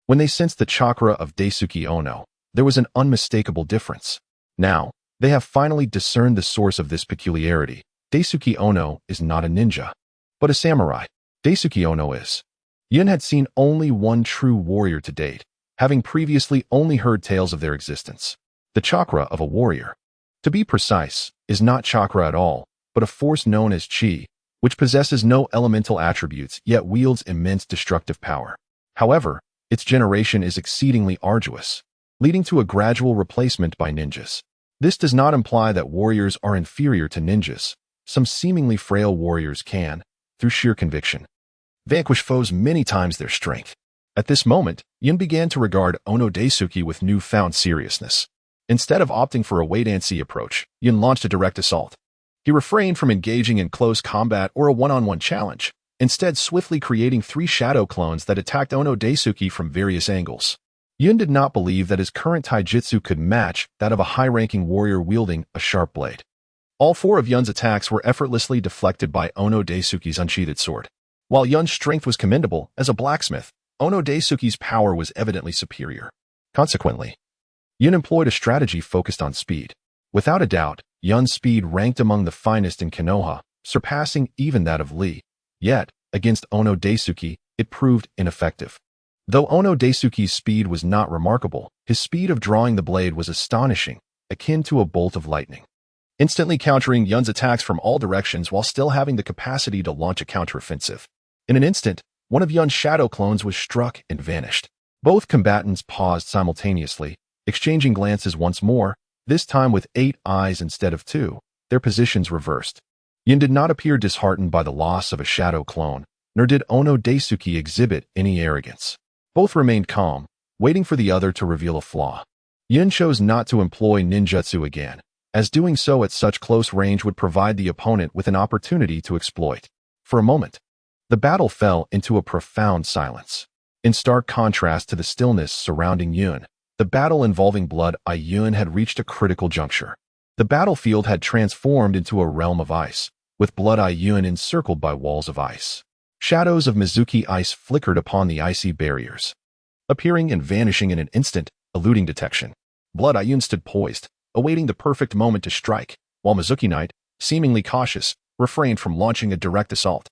when they sensed the chakra of Daisuke Ono, there was an unmistakable difference. Now, they have finally discerned the source of this peculiarity. Daisuke Ono is not a ninja, but a samurai. Daisuke Ono is. Yun had seen only one true warrior to date, having previously only heard tales of their existence. The chakra of a warrior, to be precise, is not chakra at all, but a force known as chi, which possesses no elemental attributes yet wields immense destructive power. However, its generation is exceedingly arduous, leading to a gradual replacement by ninjas. This does not imply that warriors are inferior to ninjas. Some seemingly frail warriors can, through sheer conviction, vanquish foes many times their strength. At this moment, Yun began to regard Ono Daisuke with newfound seriousness. Instead of opting for a wait-and-see approach, Yun launched a direct assault. He refrained from engaging in close combat or a one-on-one challenge, instead swiftly creating 3 shadow clones that attacked Ono Daisuke from various angles. Yun did not believe that his current taijutsu could match that of a high-ranking warrior wielding a sharp blade. All 4 of Yun's attacks were effortlessly deflected by Ono Daisuke's unsheathed sword. While Yun's strength was commendable as a blacksmith, Ono Daisuke's power was evidently superior. Consequently, Yun employed a strategy focused on speed. Without a doubt, Yun's speed ranked among the finest in Konoha, surpassing even that of Lee. Yet, against Ono Daisuke, it proved ineffective. Though Ono Daisuke's speed was not remarkable, his speed of drawing the blade was astonishing, akin to a bolt of lightning, instantly countering Yun's attacks from all directions while still having the capacity to launch a counteroffensive. In an instant, one of Yun's shadow clones was struck and vanished. Both combatants paused simultaneously, exchanging glances once more, this time with 8 eyes instead of 2, their positions reversed. Yun did not appear disheartened by the loss of a shadow clone, nor did Ono Daisuke exhibit any arrogance. Both remained calm, waiting for the other to reveal a flaw. Yun chose not to employ ninjutsu again, as doing so at such close range would provide the opponent with an opportunity to exploit. For a moment, the battle fell into a profound silence. In stark contrast to the stillness surrounding Yun, the battle involving Blood Eye Yun had reached a critical juncture. The battlefield had transformed into a realm of ice, with Blood Eye Yun encircled by walls of ice. Shadows of Mizuki ice flickered upon the icy barriers, appearing and vanishing in an instant, eluding detection. Blood Eye Yun stood poised, awaiting the perfect moment to strike, while Mizuki Knight, seemingly cautious, refrained from launching a direct assault.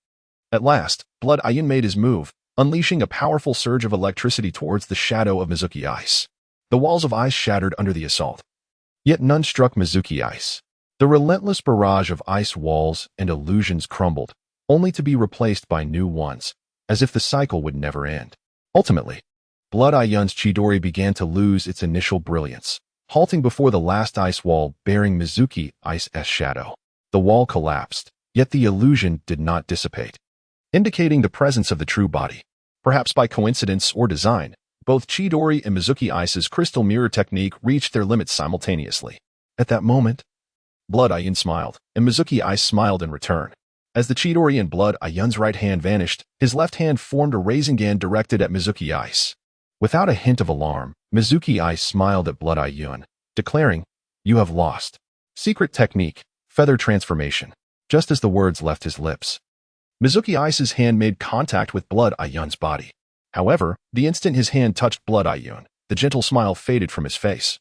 At last, Blood Eye Yun made his move, unleashing a powerful surge of electricity towards the shadow of Mizuki ice. The walls of ice shattered under the assault. Yet none struck Mizuki ice. The relentless barrage of ice walls and illusions crumbled, only to be replaced by new ones, as if the cycle would never end. Ultimately, Blood Eye Yun's Chidori began to lose its initial brilliance, halting before the last ice wall bearing Mizuki Ice's shadow. The wall collapsed, yet the illusion did not dissipate, indicating the presence of the true body. Perhaps by coincidence or design, both Chidori and Mizuki Ice's crystal mirror technique reached their limits simultaneously. At that moment, Blood Eye Yun smiled, and Mizuki Ice smiled in return. As the Chidori in Blood Eye Yun's right hand vanished, his left hand formed a Rasengan directed at Mizuki Ice. Without a hint of alarm, Mizuki Ice smiled at Blood Eye Yun, declaring, "You have lost." Secret technique, feather transformation. Just as the words left his lips, Mizuki Ice's hand made contact with Blood Eye Yun's body. However, the instant his hand touched Blood Eye Yun, the gentle smile faded from his face,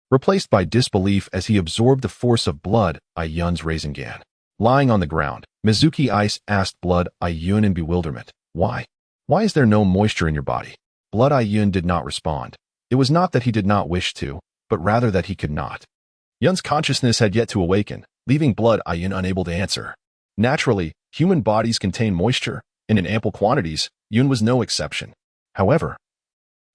replaced by disbelief as he absorbed the force of Blood Eye Yun's Rasengan. Lying on the ground, Mizuki Ice asked Blood Eye Yun in bewilderment, "Why? Why is there no moisture in your body?" Blood Eye Yun did not respond. It was not that he did not wish to, but rather that he could not. Yun's consciousness had yet to awaken, leaving Blood Eye Yun unable to answer. Naturally, human bodies contain moisture, and in ample quantities, Yun was no exception. However,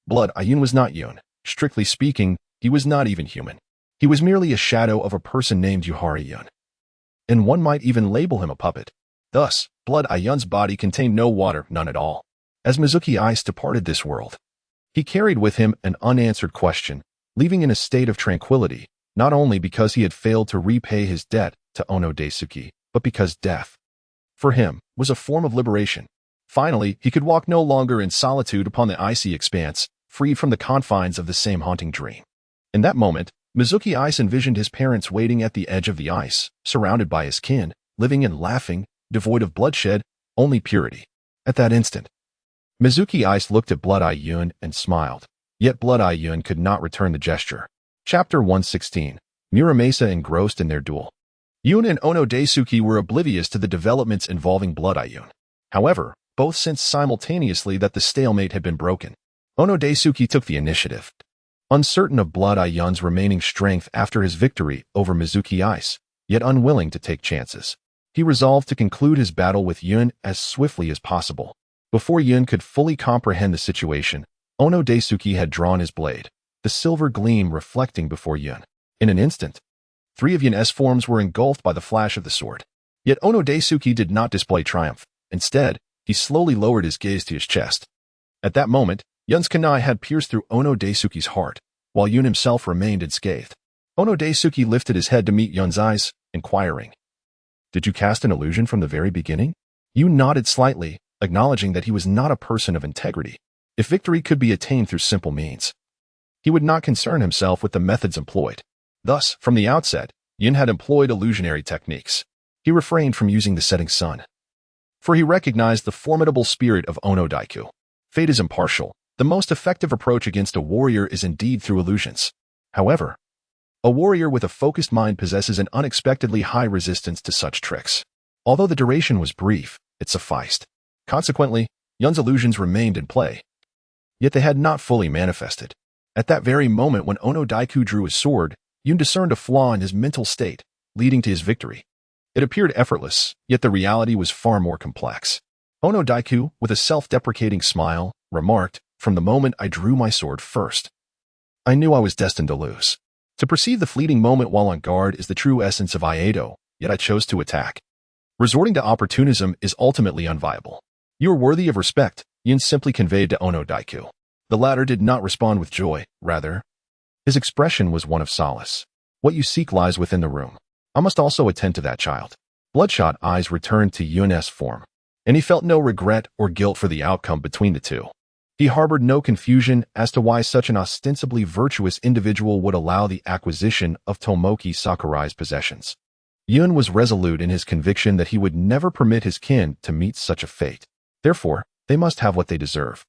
Blood Eye Yun was not Yun. Strictly speaking, he was not even human. He was merely a shadow of a person named Yuhi Yun. And one might even label him a puppet. Thus, Blood Eye Yun's body contained no water, none at all. As Mizuki Ice departed this world, he carried with him an unanswered question, leaving in a state of tranquility, not only because he had failed to repay his debt to Ono Daisuke, but because death, for him, was a form of liberation. Finally, he could walk no longer in solitude upon the icy expanse, freed from the confines of the same haunting dream. In that moment, Mizuki Ice envisioned his parents waiting at the edge of the ice, surrounded by his kin, living and laughing, devoid of bloodshed, only purity. At that instant, Mizuki Ice looked at Blood-Eye Yun and smiled. Yet Blood-Eye Yun could not return the gesture. Chapter 116. Muramasa engrossed in their duel. Yun and Ono Daisuke were oblivious to the developments involving Blood-Eye Yun. However, both sensed simultaneously that the stalemate had been broken. Ono Daisuke took the initiative. Uncertain of Blood-Eye Yun's remaining strength after his victory over Mizuki Ice, yet unwilling to take chances, he resolved to conclude his battle with Yun as swiftly as possible. Before Yun could fully comprehend the situation, Ono Daisuke had drawn his blade, the silver gleam reflecting before Yun. In an instant, 3 of Yun's forms were engulfed by the flash of the sword. Yet Ono Daisuke did not display triumph. Instead, he slowly lowered his gaze to his chest. At that moment, Yun's kunai had pierced through Ono Daisuke's heart, while Yun himself remained unscathed. Ono Daisuke lifted his head to meet Yun's eyes, inquiring, "Did you cast an illusion from the very beginning?" Yun nodded slightly, acknowledging that he was not a person of integrity. If victory could be attained through simple means, he would not concern himself with the methods employed. Thus, from the outset, Yun had employed illusionary techniques. He refrained from using the setting sun, for he recognized the formidable spirit of Ono Daiku. Fate is impartial. The most effective approach against a warrior is indeed through illusions. However, a warrior with a focused mind possesses an unexpectedly high resistance to such tricks. Although the duration was brief, it sufficed. Consequently, Yun's illusions remained in play. Yet they had not fully manifested. At that very moment when Ono Daiku drew his sword, Yun discerned a flaw in his mental state, leading to his victory. It appeared effortless, yet the reality was far more complex. Ono Daiku, with a self-deprecating smile, remarked, "From the moment I drew my sword first, I knew I was destined to lose. To perceive the fleeting moment while on guard is the true essence of Iaido, yet I chose to attack. Resorting to opportunism is ultimately unviable. You are worthy of respect," Yun simply conveyed to Ono Daiku. The latter did not respond with joy, rather, his expression was one of solace. "What you seek lies within the room. I must also attend to that child." Bloodshot eyes returned to Yun's form, and he felt no regret or guilt for the outcome between the two. He harbored no confusion as to why such an ostensibly virtuous individual would allow the acquisition of Tomoki Sakurai's possessions. Yun was resolute in his conviction that he would never permit his kin to meet such a fate. Therefore, they must have what they deserve.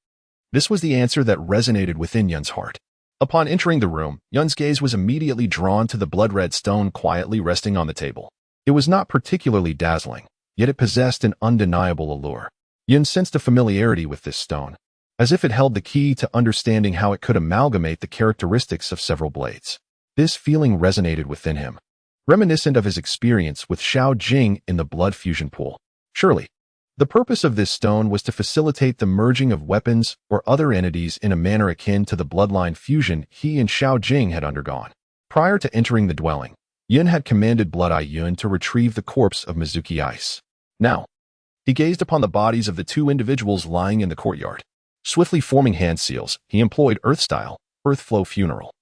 This was the answer that resonated within Yun's heart. Upon entering the room, Yun's gaze was immediately drawn to the blood-red stone quietly resting on the table. It was not particularly dazzling, yet it possessed an undeniable allure. Yun sensed a familiarity with this stone, as if it held the key to understanding how it could amalgamate the characteristics of several blades. This feeling resonated within him, reminiscent of his experience with Shao Jing in the blood fusion pool. Surely, the purpose of this stone was to facilitate the merging of weapons or other entities in a manner akin to the bloodline fusion he and Shao Jing had undergone. Prior to entering the dwelling, Yun had commanded Blood-Eye Yun to retrieve the corpse of Mizuki Ice. Now, he gazed upon the bodies of the 2 individuals lying in the courtyard. Swiftly forming hand seals, he employed Earth-style, Earth Flow Funeral,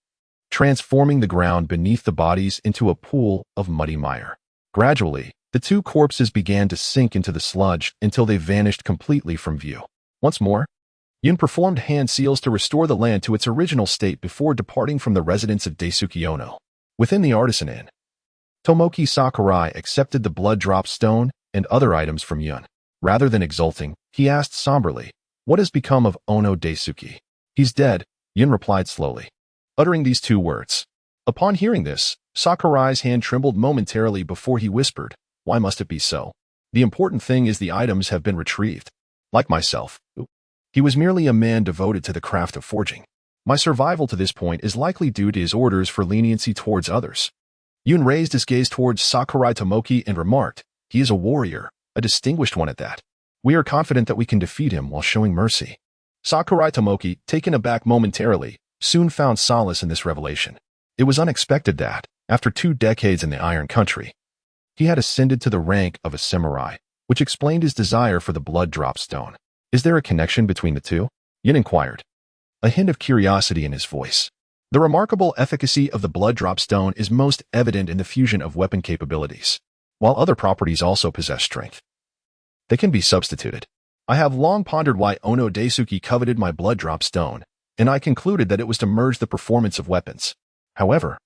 transforming the ground beneath the bodies into a pool of muddy mire. Gradually, the 2 corpses began to sink into the sludge until they vanished completely from view. Once more, Yun performed hand seals to restore the land to its original state before departing from the residence of Daisuke Ono. Within the artisan inn, Tomoki Sakurai accepted the blood drop stone and other items from Yun. Rather than exulting, he asked somberly, "What has become of Ono Daisuke?" "He's dead," Yun replied slowly, uttering these 2 words. Upon hearing this, Sakurai's hand trembled momentarily before he whispered, "Why must it be so? The important thing is the items have been retrieved. Like myself, he was merely a man devoted to the craft of forging. My survival to this point is likely due to his orders for leniency towards others." Yun raised his gaze towards Sakurai Tomoki and remarked, "He is a warrior, a distinguished one at that. We are confident that we can defeat him while showing mercy." Sakurai Tomoki, taken aback momentarily, soon found solace in this revelation. It was unexpected that, after 2 decades in the Iron Country, he had ascended to the rank of a samurai, which explained his desire for the blood drop stone. "Is there a connection between the 2? Yun inquired, a hint of curiosity in his voice. The remarkable efficacy of the blood drop stone is most evident in the fusion of weapon capabilities, while other properties also possess strength. They can be substituted. I have long pondered why Ono Daisuke coveted my blood drop stone, and I concluded that it was to merge the performance of weapons. However,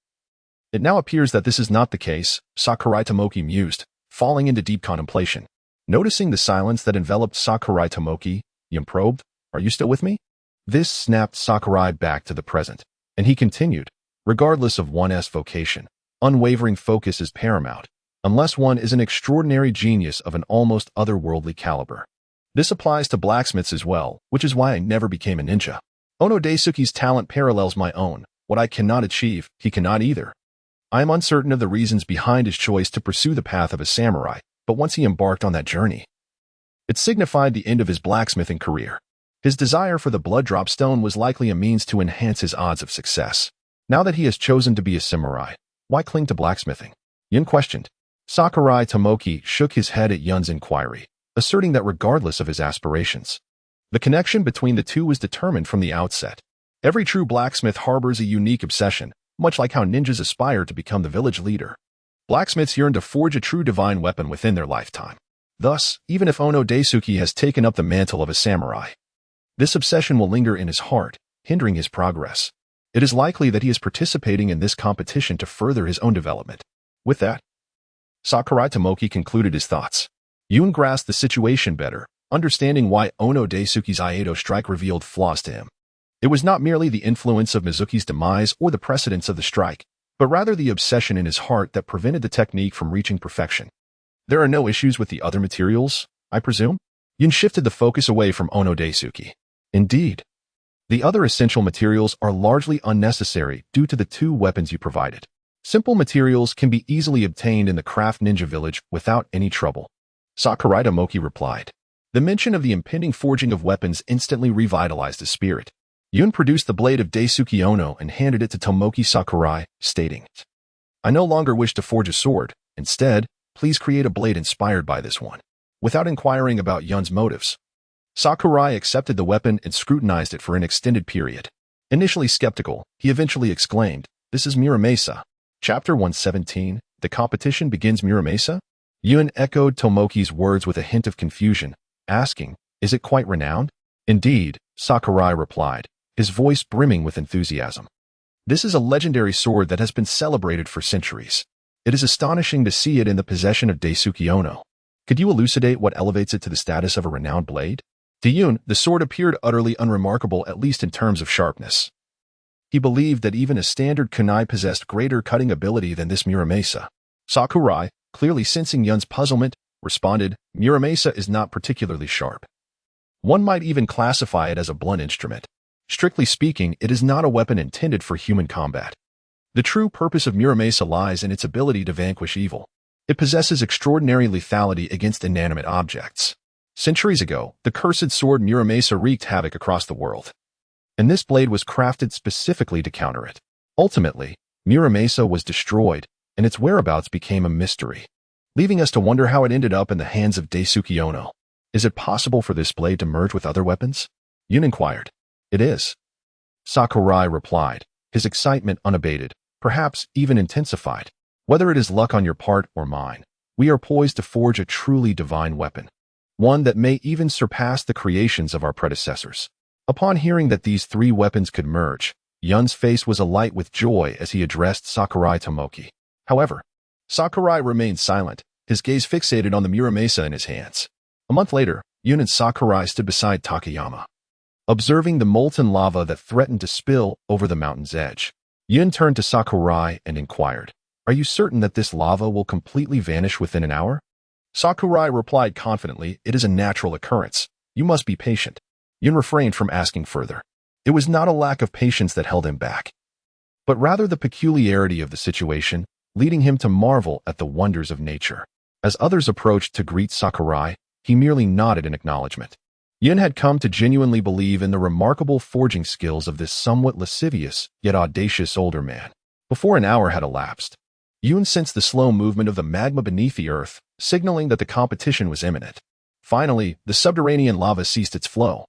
it now appears that this is not the case," Sakurai Tomoki mused, falling into deep contemplation. Noticing the silence that enveloped Sakurai Tomoki, Yun probed, "Are you still with me?" This snapped Sakurai back to the present, and he continued, "Regardless of one's vocation, unwavering focus is paramount, unless one is an extraordinary genius of an almost otherworldly caliber. This applies to blacksmiths as well, which is why I never became a ninja. Ono Daisuke's talent parallels my own. What I cannot achieve, he cannot either. I am uncertain of the reasons behind his choice to pursue the path of a samurai, but once he embarked on that journey, it signified the end of his blacksmithing career. His desire for the blood-drop stone was likely a means to enhance his odds of success. Now that he has chosen to be a samurai, why cling to blacksmithing?" Yun questioned. Sakurai Tomoki shook his head at Yun's inquiry, asserting that regardless of his aspirations, the connection between the two was determined from the outset. Every true blacksmith harbors a unique obsession, much like how ninjas aspire to become the village leader. Blacksmiths yearn to forge a true divine weapon within their lifetime. Thus, even if Ono Daisuke has taken up the mantle of a samurai, this obsession will linger in his heart, hindering his progress. It is likely that he is participating in this competition to further his own development. With that, Sakurai Tomoki concluded his thoughts. Yun grasped the situation better, understanding why Ono Daisuke's Iato strike revealed flaws to him. It was not merely the influence of Mizuki's demise or the precedence of the strike, but rather the obsession in his heart that prevented the technique from reaching perfection. There are no issues with the other materials, I presume? Yun shifted the focus away from Ono Daisuke. Indeed. The other essential materials are largely unnecessary due to the two weapons you provided. Simple materials can be easily obtained in the craft ninja village without any trouble. Sakurai Tomoki replied. The mention of the impending forging of weapons instantly revitalized his spirit. Yun produced the blade of Daisuke Ono and handed it to Tomoki Sakurai, stating, "I no longer wish to forge a sword. Instead, please create a blade inspired by this one." Without inquiring about Yun's motives, Sakurai accepted the weapon and scrutinized it for an extended period. Initially skeptical, he eventually exclaimed, "This is Muramasa." Chapter 117, The Competition Begins. Muramasa? Yun echoed Tomoki's words with a hint of confusion, asking, "Is it quite renowned?" "Indeed," Sakurai replied, his voice brimming with enthusiasm. "This is a legendary sword that has been celebrated for centuries. It is astonishing to see it in the possession of Daisuke Ono. Could you elucidate what elevates it to the status of a renowned blade?" To Yun, the sword appeared utterly unremarkable, at least in terms of sharpness. He believed that even a standard kunai possessed greater cutting ability than this Muramasa. Sakurai, clearly sensing Yun's puzzlement, responded, "Muramasa is not particularly sharp. One might even classify it as a blunt instrument. Strictly speaking, it is not a weapon intended for human combat. The true purpose of Muramasa lies in its ability to vanquish evil. It possesses extraordinary lethality against inanimate objects. Centuries ago, the cursed sword Muramasa wreaked havoc across the world, and this blade was crafted specifically to counter it. Ultimately, Muramasa was destroyed, and its whereabouts became a mystery, leaving us to wonder how it ended up in the hands of Daisuke Ono. Is it possible for this blade to merge with other weapons?" Yun inquired. "It is," Sakurai replied, his excitement unabated, perhaps even intensified. "Whether it is luck on your part or mine, we are poised to forge a truly divine weapon, one that may even surpass the creations of our predecessors." Upon hearing that these three weapons could merge, Yun's face was alight with joy as he addressed Sakurai Tomoki. However, Sakurai remained silent, his gaze fixated on the Muramasa in his hands. A month later, Yun and Sakurai stood beside Takayama, observing the molten lava that threatened to spill over the mountain's edge. Yun turned to Sakurai and inquired, "Are you certain that this lava will completely vanish within an hour?" Sakurai replied confidently, "It is a natural occurrence. You must be patient." Yun refrained from asking further. It was not a lack of patience that held him back, but rather the peculiarity of the situation, leading him to marvel at the wonders of nature. As others approached to greet Sakurai, he merely nodded in acknowledgement. Yun had come to genuinely believe in the remarkable forging skills of this somewhat lascivious yet audacious older man. Before an hour had elapsed, Yun sensed the slow movement of the magma beneath the earth, signaling that the competition was imminent. Finally, the subterranean lava ceased its flow,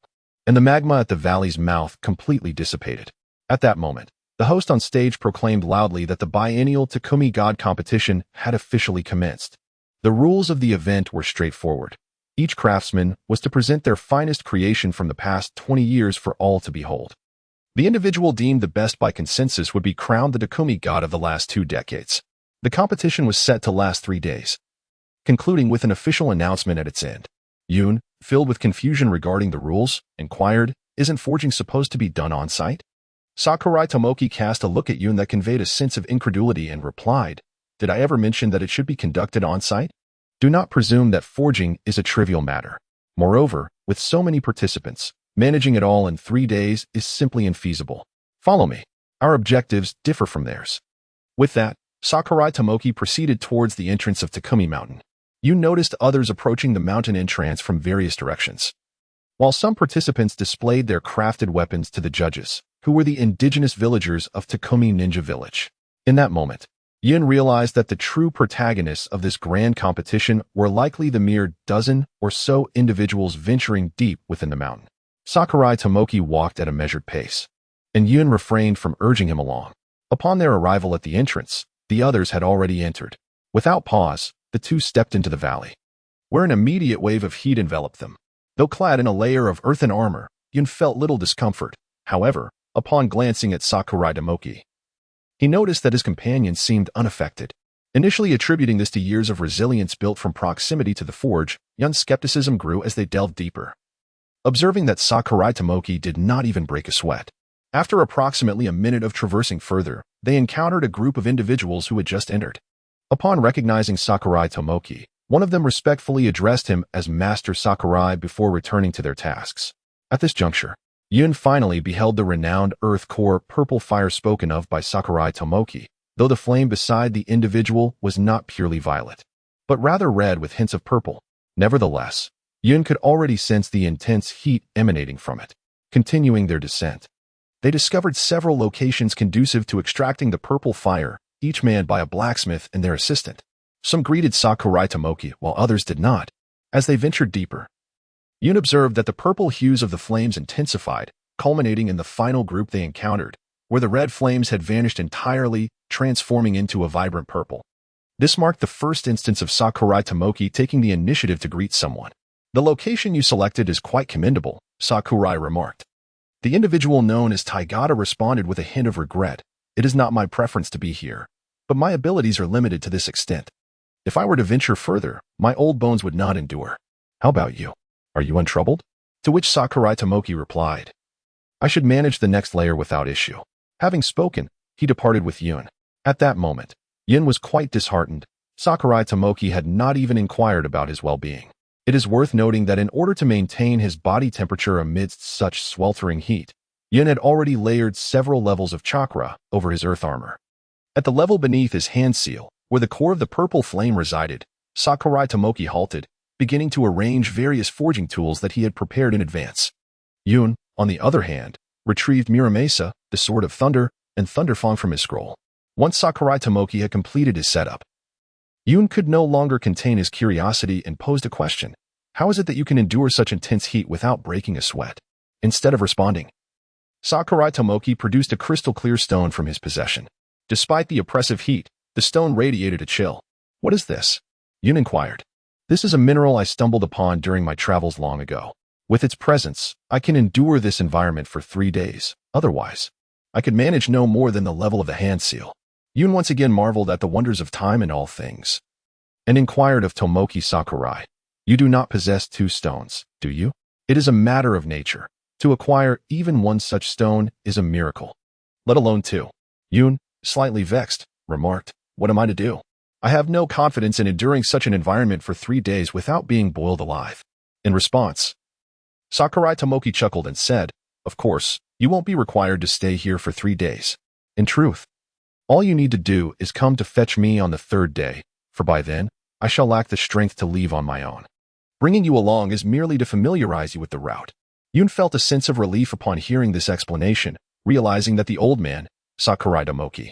and the magma at the valley's mouth completely dissipated. At that moment, the host on stage proclaimed loudly that the biennial Takumi God competition had officially commenced. The rules of the event were straightforward. Each craftsman was to present their finest creation from the past 20 years for all to behold. The individual deemed the best by consensus would be crowned the Takumi God of the last 2 decades. The competition was set to last 3 days. concluding with an official announcement at its end. Yun, filled with confusion regarding the rules, inquired, "Isn't forging supposed to be done on-site?" Sakurai Tomoki cast a look at Yun that conveyed a sense of incredulity and replied, "Did I ever mention that it should be conducted on-site? Do not presume that forging is a trivial matter. Moreover, with so many participants, managing it all in 3 days is simply infeasible. Follow me. Our objectives differ from theirs." With that, Sakurai Tomoki proceeded towards the entrance of Takumi Mountain. Yun noticed others approaching the mountain entrance from various directions. While some participants displayed their crafted weapons to the judges, who were the indigenous villagers of Takumi Ninja Village. In that moment, Yun realized that the true protagonists of this grand competition were likely the mere dozen or so individuals venturing deep within the mountain. Sakurai Tomoki walked at a measured pace, and Yun refrained from urging him along. Upon their arrival at the entrance, the others had already entered. Without pause, the two stepped into the valley, where an immediate wave of heat enveloped them. Though clad in a layer of earthen armor, Yun felt little discomfort. However, upon glancing at Sakurai Tomoki, he noticed that his companion seemed unaffected. Initially attributing this to years of resilience built from proximity to the forge, Yun's skepticism grew as they delved deeper. Observing that Sakurai Tomoki did not even break a sweat. After approximately a minute of traversing further, they encountered a group of individuals who had just entered. Upon recognizing Sakurai Tomoki, one of them respectfully addressed him as Master Sakurai before returning to their tasks. At this juncture, Yun finally beheld the renowned earth core purple fire spoken of by Sakurai Tomoki, though the flame beside the individual was not purely violet, but rather red with hints of purple. Nevertheless, Yun could already sense the intense heat emanating from it. Continuing their descent, they discovered several locations conducive to extracting the purple fire, each manned by a blacksmith and their assistant. Some greeted Sakurai Tomoki, while others did not. As they ventured deeper, Yun observed that the purple hues of the flames intensified, culminating in the final group they encountered, where the red flames had vanished entirely, transforming into a vibrant purple. This marked the first instance of Sakurai Tomoki taking the initiative to greet someone. "The location you selected is quite commendable," Sakurai remarked. The individual known as Taigata responded with a hint of regret. "It is not my preference to be here, but my abilities are limited to this extent. If I were to venture further, my old bones would not endure. How about you? Are you untroubled?" To which Sakurai Tomoki replied, "I should manage the next layer without issue." Having spoken, he departed with Yun. At that moment, Yun was quite disheartened. Sakurai Tomoki had not even inquired about his well-being. It is worth noting that in order to maintain his body temperature amidst such sweltering heat, Yun had already layered several levels of chakra over his earth armor. At the level beneath his hand seal, where the core of the purple flame resided, Sakurai Tomoki halted, beginning to arrange various forging tools that he had prepared in advance. Yun, on the other hand, retrieved Muramesa, the Sword of Thunder, and Thunderfang from his scroll. Once Sakurai Tomoki had completed his setup, Yun could no longer contain his curiosity and posed a question. "How is it that you can endure such intense heat without breaking a sweat?" Instead of responding, Sakurai Tomoki produced a crystal-clear stone from his possession. Despite the oppressive heat, the stone radiated a chill. "What is this?" Yun inquired. "This is a mineral I stumbled upon during my travels long ago. With its presence, I can endure this environment for 3 days. Otherwise, I could manage no more than the level of the hand seal." Yun once again marveled at the wonders of time in all things, and inquired of Tomoki Sakurai, "You do not possess 2 stones, do you?" "It is a matter of nature. To acquire even one such stone is a miracle, let alone 2. Yun, slightly vexed, remarked, "What am I to do? I have no confidence in enduring such an environment for 3 days without being boiled alive." In response, Sakurai Tomoki chuckled and said, "Of course, you won't be required to stay here for 3 days. In truth, all you need to do is come to fetch me on the 3rd day, for by then, I shall lack the strength to leave on my own. Bringing you along is merely to familiarize you with the route." Yun felt a sense of relief upon hearing this explanation, realizing that the old man, Sakurai Tomoki,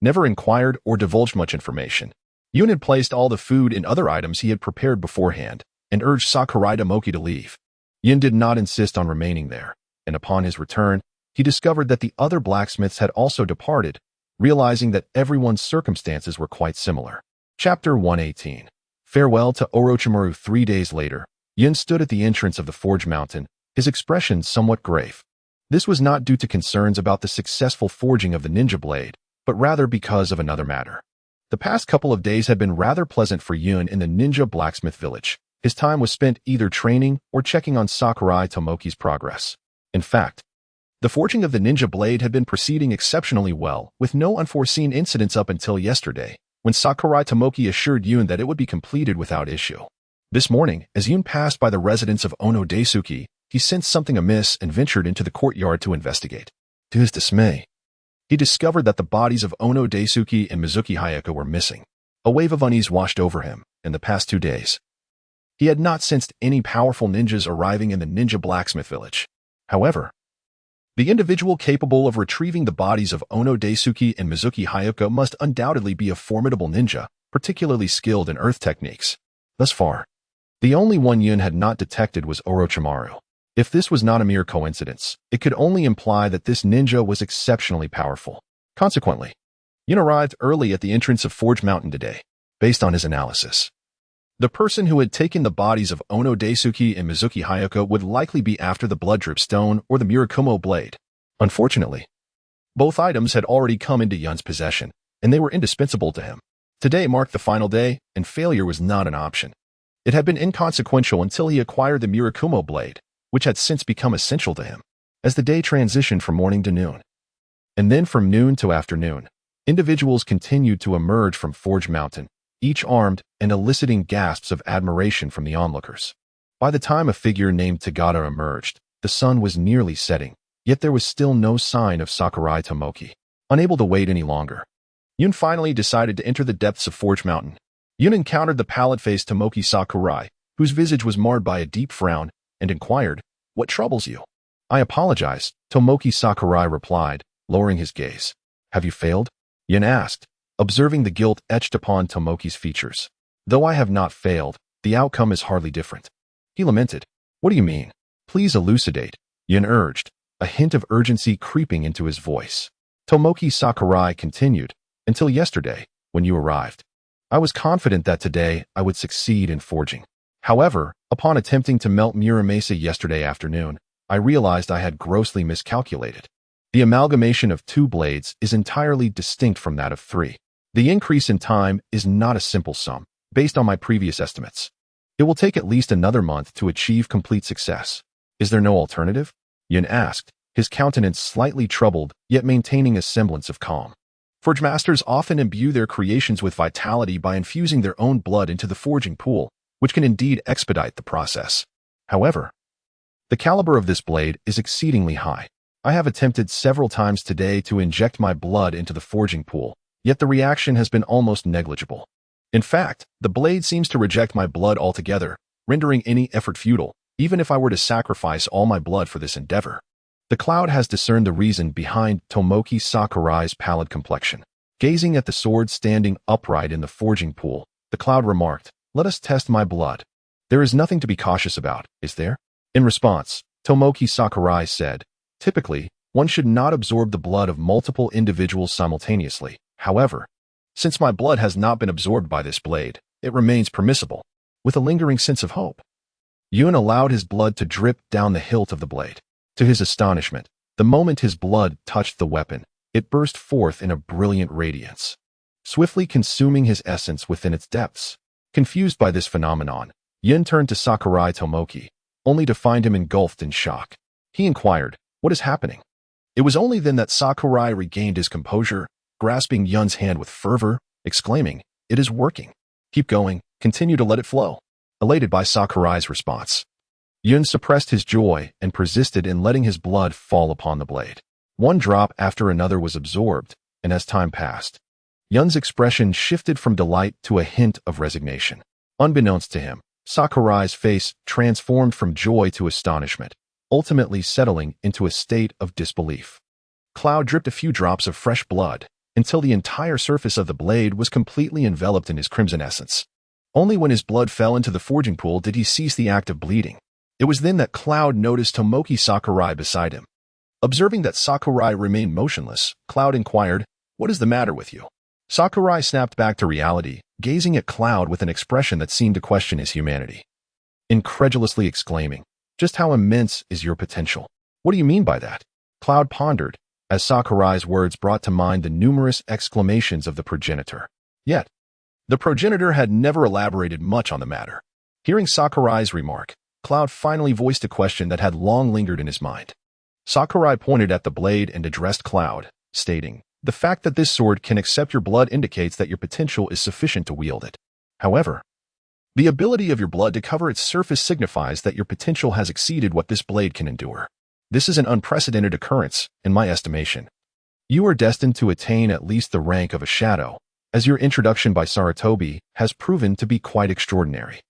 never inquired or divulged much information. Yun had placed all the food and other items he had prepared beforehand, and urged Sakurai Tomoki to leave. Yun did not insist on remaining there, and upon his return, he discovered that the other blacksmiths had also departed, realizing that everyone's circumstances were quite similar. Chapter 118. Farewell to Orochimaru. 3 days later, Yun stood at the entrance of the Forge Mountain, his expression somewhat grave. This was not due to concerns about the successful forging of the ninja blade, but rather because of another matter. The past couple of days had been rather pleasant for Yun in the ninja blacksmith village. His time was spent either training or checking on Sakurai Tomoki's progress. In fact, the forging of the ninja blade had been proceeding exceptionally well, with no unforeseen incidents up until yesterday, when Sakurai Tomoki assured Yun that it would be completed without issue. This morning, as Yun passed by the residence of Ono Daisuke, he sensed something amiss and ventured into the courtyard to investigate. To his dismay, he discovered that the bodies of Ono Daisuke and Mizuki Hayako were missing. A wave of unease washed over him in the past 2 days. He had not sensed any powerful ninjas arriving in the ninja blacksmith village. However, the individual capable of retrieving the bodies of Ono Daisuke and Mizuki Hayako must undoubtedly be a formidable ninja, particularly skilled in earth techniques. Thus far, the only one Yun had not detected was Orochimaru. If this was not a mere coincidence, it could only imply that this ninja was exceptionally powerful. Consequently, Yun arrived early at the entrance of Forge Mountain today. Based on his analysis, the person who had taken the bodies of Ono Daisuke and Mizuki Hayako would likely be after the Blood Drip Stone or the Murakumo Blade. Unfortunately, both items had already come into Yun's possession, and they were indispensable to him. Today marked the final day, and failure was not an option. It had been inconsequential until he acquired the Murakumo Blade, which had since become essential to him. As the day transitioned from morning to noon, and then from noon to afternoon, individuals continued to emerge from Forge Mountain, each armed and eliciting gasps of admiration from the onlookers. By the time a figure named Tagata emerged, the sun was nearly setting, yet there was still no sign of Sakurai Tomoki. Unable to wait any longer, Yun finally decided to enter the depths of Forge Mountain. Yun encountered the pallid-faced Tomoki Sakurai, whose visage was marred by a deep frown, and inquired, "What troubles you?" "I apologize," Tomoki Sakurai replied, lowering his gaze. "Have you failed?" Yun asked, observing the guilt etched upon Tomoki's features. "Though I have not failed, the outcome is hardly different." He lamented. "What do you mean? Please elucidate," Yun urged, a hint of urgency creeping into his voice. Tomoki Sakurai continued, "Until yesterday, when you arrived, I was confident that today I would succeed in forging. However, upon attempting to melt Muramasa yesterday afternoon, I realized I had grossly miscalculated. The amalgamation of 2 blades is entirely distinct from that of 3. The increase in time is not a simple sum, based on my previous estimates. It will take at least another month to achieve complete success. Is there no alternative?" Yun asked, his countenance slightly troubled, yet maintaining a semblance of calm. Forge masters often imbue their creations with vitality by infusing their own blood into the forging pool, which can indeed expedite the process. However, the caliber of this blade is exceedingly high. I have attempted several times today to inject my blood into the forging pool, yet the reaction has been almost negligible. In fact, the blade seems to reject my blood altogether, rendering any effort futile, even if I were to sacrifice all my blood for this endeavor. The cloud has discerned the reason behind Tomoki Sakurai's pallid complexion. Gazing at the sword standing upright in the forging pool, the cloud remarked, "Let us test my blood. There is nothing to be cautious about, is there?" In response, Tomoki Sakurai said, "Typically, one should not absorb the blood of multiple individuals simultaneously. However, since my blood has not been absorbed by this blade, it remains permissible." With a lingering sense of hope, Yun allowed his blood to drip down the hilt of the blade. To his astonishment, the moment his blood touched the weapon, it burst forth in a brilliant radiance, swiftly consuming his essence within its depths. Confused by this phenomenon, Yun turned to Sakurai Tomoki, only to find him engulfed in shock. He inquired, "What is happening?" It was only then that Sakurai regained his composure, grasping Yun's hand with fervor, exclaiming, "It is working. Keep going, continue to let it flow." Elated by Sakurai's response, Yun suppressed his joy and persisted in letting his blood fall upon the blade. One drop after another was absorbed, and as time passed, Yun's expression shifted from delight to a hint of resignation. Unbeknownst to him, Sakurai's face transformed from joy to astonishment, ultimately settling into a state of disbelief. Cloud dripped a few drops of fresh blood, until the entire surface of the blade was completely enveloped in his crimson essence. Only when his blood fell into the forging pool did he cease the act of bleeding. It was then that Cloud noticed Tomoki Sakurai beside him. Observing that Sakurai remained motionless, Cloud inquired, "What is the matter with you?" Sakurai snapped back to reality, gazing at Cloud with an expression that seemed to question his humanity, incredulously exclaiming, "Just how immense is your potential?" "What do you mean by that?" Cloud pondered, as Sakurai's words brought to mind the numerous exclamations of the progenitor. Yet, the progenitor had never elaborated much on the matter. Hearing Sakurai's remark, Cloud finally voiced a question that had long lingered in his mind. Sakurai pointed at the blade and addressed Cloud, stating, "The fact that this sword can accept your blood indicates that your potential is sufficient to wield it. However, the ability of your blood to cover its surface signifies that your potential has exceeded what this blade can endure. This is an unprecedented occurrence, in my estimation. You are destined to attain at least the rank of a shadow, as your introduction by Sarutobi has proven to be quite extraordinary."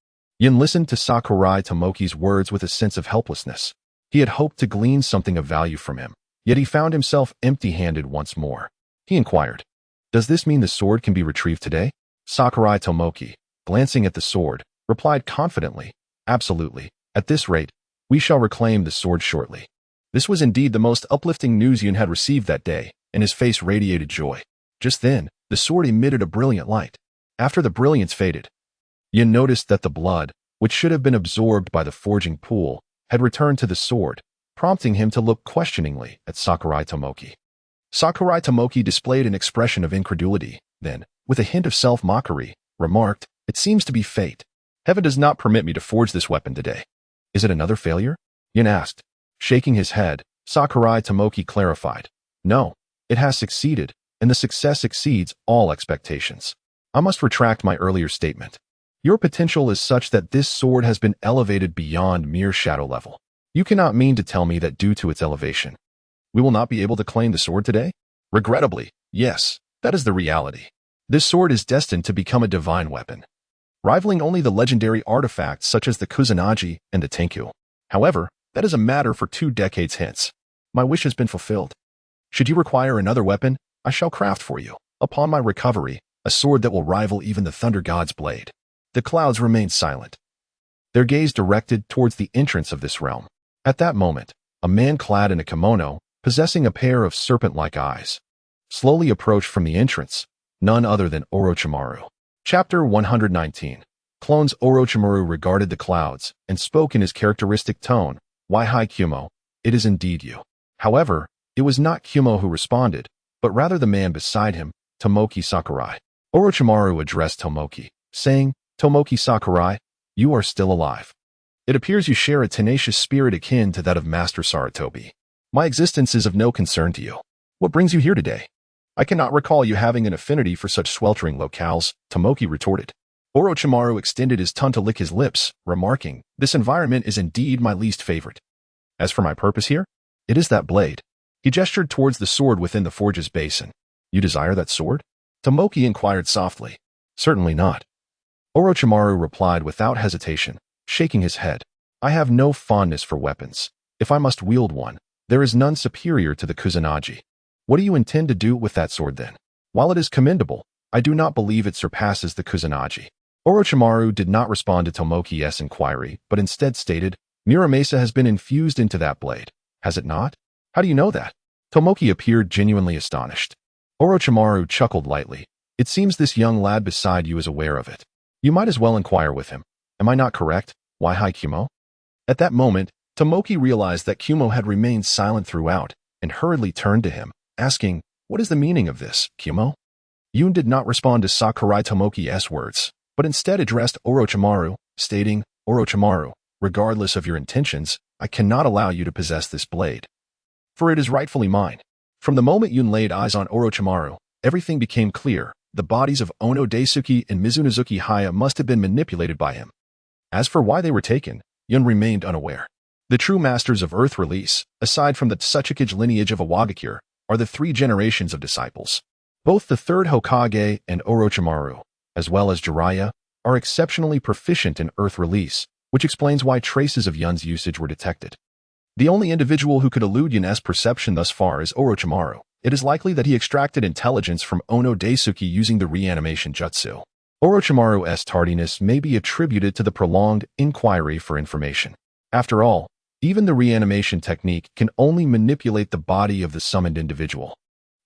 Yin listened to Sakurai Tomoki's words with a sense of helplessness. He had hoped to glean something of value from him, yet he found himself empty-handed once more. He inquired, "Does this mean the sword can be retrieved today?" Sakurai Tomoki, glancing at the sword, replied confidently, "Absolutely. At this rate, we shall reclaim the sword shortly." This was indeed the most uplifting news Yun had received that day, and his face radiated joy. Just then, the sword emitted a brilliant light. After the brilliance faded, Yun noticed that the blood, which should have been absorbed by the forging pool, had returned to the sword, prompting him to look questioningly at Sakurai Tomoki. Sakurai Tomoki displayed an expression of incredulity, then, with a hint of self-mockery, remarked, "It seems to be fate. Heaven does not permit me to forge this weapon today." "Is it another failure?" Yun asked. Shaking his head, Sakurai Tomoki clarified, "No, it has succeeded, and the success exceeds all expectations. I must retract my earlier statement. Your potential is such that this sword has been elevated beyond mere shadow level. You cannot mean to tell me that due to its elevation, we will not be able to claim the sword today?" "Regrettably, yes, that is the reality. This sword is destined to become a divine weapon, rivaling only the legendary artifacts such as the Kusanagi and the Tenkyu. However, that is a matter for 2 decades hence. My wish has been fulfilled. Should you require another weapon, I shall craft for you, upon my recovery, a sword that will rival even the Thunder God's blade." The clouds remained silent, their gaze directed towards the entrance of this realm. At that moment, a man clad in a kimono, possessing a pair of serpent-like eyes, slowly approached from the entrance, none other than Orochimaru. Chapter 119. Clones. Orochimaru regarded the clouds and spoke in his characteristic tone, "Why, hi Kumo, it is indeed you." However, it was not Kumo who responded, but rather the man beside him, Tomoki Sakurai. Orochimaru addressed Tomoki, saying, "Tomoki Sakurai, you are still alive. It appears you share a tenacious spirit akin to that of Master Sarutobi. My existence is of no concern to you. What brings you here today?" "I cannot recall you having an affinity for such sweltering locales," Tomoki retorted. Orochimaru extended his tongue to lick his lips, remarking, "This environment is indeed my least favorite. As for my purpose here, it is that blade." He gestured towards the sword within the forge's basin. "You desire that sword?" Tomoki inquired softly. "Certainly not." Orochimaru replied without hesitation, shaking his head. "I have no fondness for weapons. If I must wield one, there is none superior to the Kusanagi. What do you intend to do with that sword then? While it is commendable, I do not believe it surpasses the Kusanagi." Orochimaru did not respond to Tomoki's inquiry, but instead stated, "Muramasa has been infused into that blade, has it not?" "How do you know that?" Tomoki appeared genuinely astonished. Orochimaru chuckled lightly. "It seems this young lad beside you is aware of it. You might as well inquire with him. Am I not correct? Why, hi Kumo?" At that moment, Tomoki realized that Kumo had remained silent throughout, and hurriedly turned to him, asking, "What is the meaning of this, Kumo?" Yun did not respond to Sakurai Tomoki's words, but instead addressed Orochimaru, stating, "Orochimaru, regardless of your intentions, I cannot allow you to possess this blade, for it is rightfully mine." From the moment Yun laid eyes on Orochimaru, everything became clear. The bodies of Ono Daisuke and Mizunosuke Haya must have been manipulated by him. As for why they were taken, Yun remained unaware. The true masters of Earth Release, aside from the Tsuchikage lineage of Awagakure, are the 3 generations of disciples. Both the 3rd Hokage and Orochimaru, as well as Jiraiya, are exceptionally proficient in Earth Release, which explains why traces of Yun's usage were detected. The only individual who could elude Yun's perception thus far is Orochimaru. It is likely that he extracted intelligence from Ono Daisuke using the reanimation jutsu. Orochimaru's tardiness may be attributed to the prolonged inquiry for information. After all, even the reanimation technique can only manipulate the body of the summoned individual,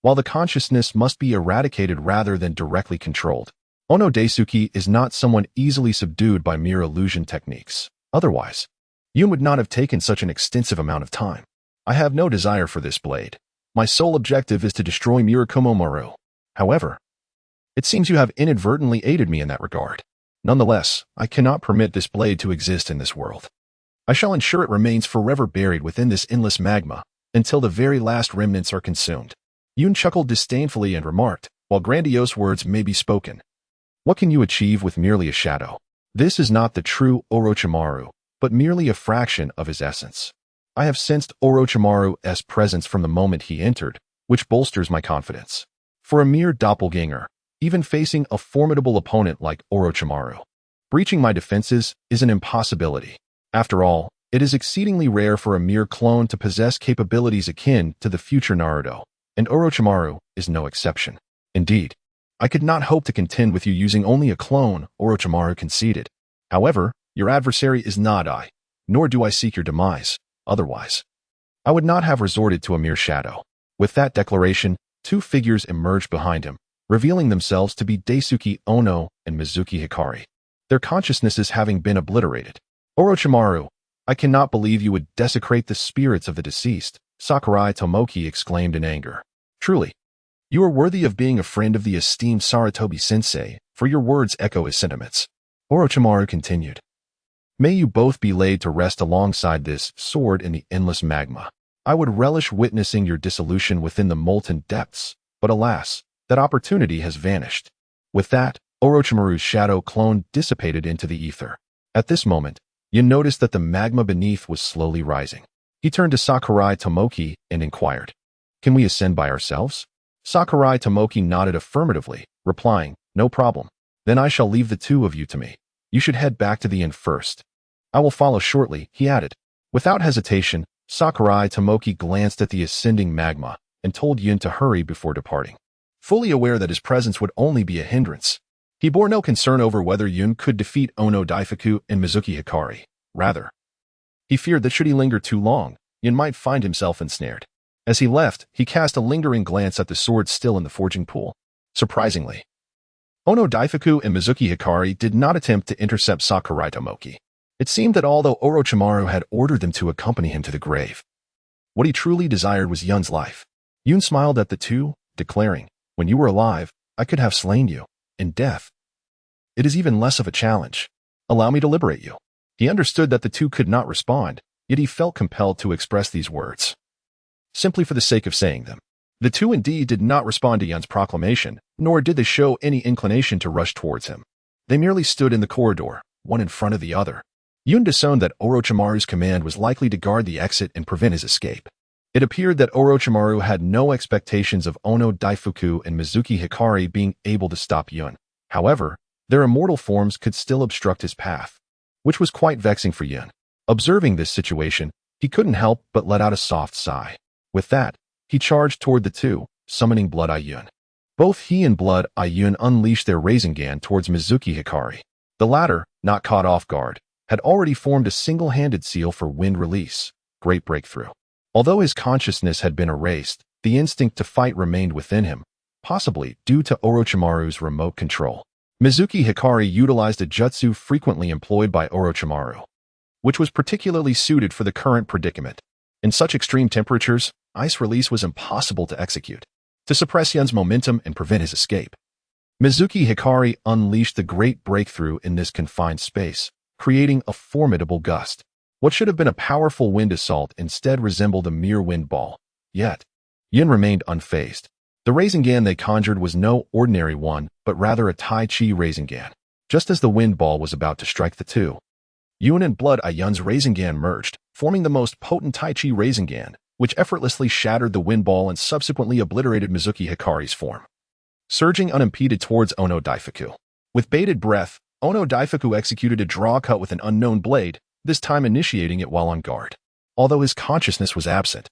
while the consciousness must be eradicated rather than directly controlled. Ono Daisuke is not someone easily subdued by mere illusion techniques. Otherwise, Yun would not have taken such an extensive amount of time. "I have no desire for this blade. My sole objective is to destroy Murakumo Maru. However, It seems you have inadvertently aided me in that regard. Nonetheless, I cannot permit this blade to exist in this world. I shall ensure it remains forever buried within this endless magma, until the very last remnants are consumed. Yun chuckled disdainfully and remarked, while grandiose words may be spoken, what can you achieve with merely a shadow? This is not the true Orochimaru, but merely a fraction of his essence. I have sensed Orochimaru's presence from the moment he entered, which bolsters my confidence. For a mere doppelganger, even facing a formidable opponent like Orochimaru, breaching my defenses is an impossibility. After all, it is exceedingly rare for a mere clone to possess capabilities akin to the future Naruto, and Orochimaru is no exception. Indeed, I could not hope to contend with you using only a clone, Orochimaru conceded. However, your adversary is not I, nor do I seek your demise. Otherwise, I would not have resorted to a mere shadow. With that declaration, two figures emerged behind him, revealing themselves to be Daisuke Ono and Mizuki Hikari, their consciousnesses having been obliterated. Orochimaru, I cannot believe you would desecrate the spirits of the deceased, Sakurai Tomoki exclaimed in anger. Truly, you are worthy of being a friend of the esteemed Sarutobi-sensei, for your words echo his sentiments. Orochimaru continued. May you both be laid to rest alongside this sword in the endless magma. I would relish witnessing your dissolution within the molten depths, but alas, that opportunity has vanished. With that, Orochimaru's shadow clone dissipated into the ether. At this moment, you noticed that the magma beneath was slowly rising. He turned to Sakurai Tomoki and inquired, can we ascend by ourselves? Sakurai Tomoki nodded affirmatively, replying, no problem. Then I shall leave the two of you to me. You should head back to the inn first. I will follow shortly, he added. Without hesitation, Sakurai Tomoki glanced at the ascending magma and told Yun to hurry before departing. Fully aware that his presence would only be a hindrance, he bore no concern over whether Yun could defeat Ono Daifuku and Mizuki Hikari. Rather, he feared that should he linger too long, Yun might find himself ensnared. As he left, he cast a lingering glance at the sword still in the forging pool. Surprisingly, Ono Daifuku and Mizuki Hikari did not attempt to intercept Sakurai Tomoki. It seemed that although Orochimaru had ordered them to accompany him to the grave, what he truly desired was Yun's life. Yun smiled at the two, declaring, when you were alive, I could have slain you. In death, it is even less of a challenge. Allow me to liberate you. He understood that the two could not respond, yet he felt compelled to express these words, simply for the sake of saying them. The two indeed did not respond to Yun's proclamation, nor did they show any inclination to rush towards him. They merely stood in the corridor, one in front of the other. Yun discerned that Orochimaru's command was likely to guard the exit and prevent his escape. It appeared that Orochimaru had no expectations of Ono Daifuku and Mizuki Hikari being able to stop Yun. However, their immortal forms could still obstruct his path, which was quite vexing for Yun. Observing this situation, he couldn't help but let out a soft sigh. With that, he charged toward the two, summoning Blood-Eye Yun. Both he and Blood-Eye Yun unleashed their Rasengan towards Mizuki Hikari. The latter, not caught off guard, had already formed a single-handed seal for wind release. Great breakthrough. Although his consciousness had been erased, the instinct to fight remained within him, possibly due to Orochimaru's remote control. Mizuki Hikari utilized a jutsu frequently employed by Orochimaru, which was particularly suited for the current predicament. In such extreme temperatures, ice release was impossible to execute, to suppress Yun's momentum and prevent his escape. Mizuki Hikari unleashed the great breakthrough in this confined space, creating a formidable gust. What should have been a powerful wind assault instead resembled a mere wind ball. Yet, Yun remained unfazed. The Rasengan they conjured was no ordinary one, but rather a Tai Chi Rasengan. Just as the wind ball was about to strike the two, Yun and Blood-Eye Yun's Rasengan merged, forming the most potent Tai Chi Rasengan, which effortlessly shattered the wind ball and subsequently obliterated Mizuki Hikari's form. Surging unimpeded towards Ono Daifuku. With bated breath, Ono Daifuku executed a draw cut with an unknown blade, this time initiating it while on guard. Although his consciousness was absent,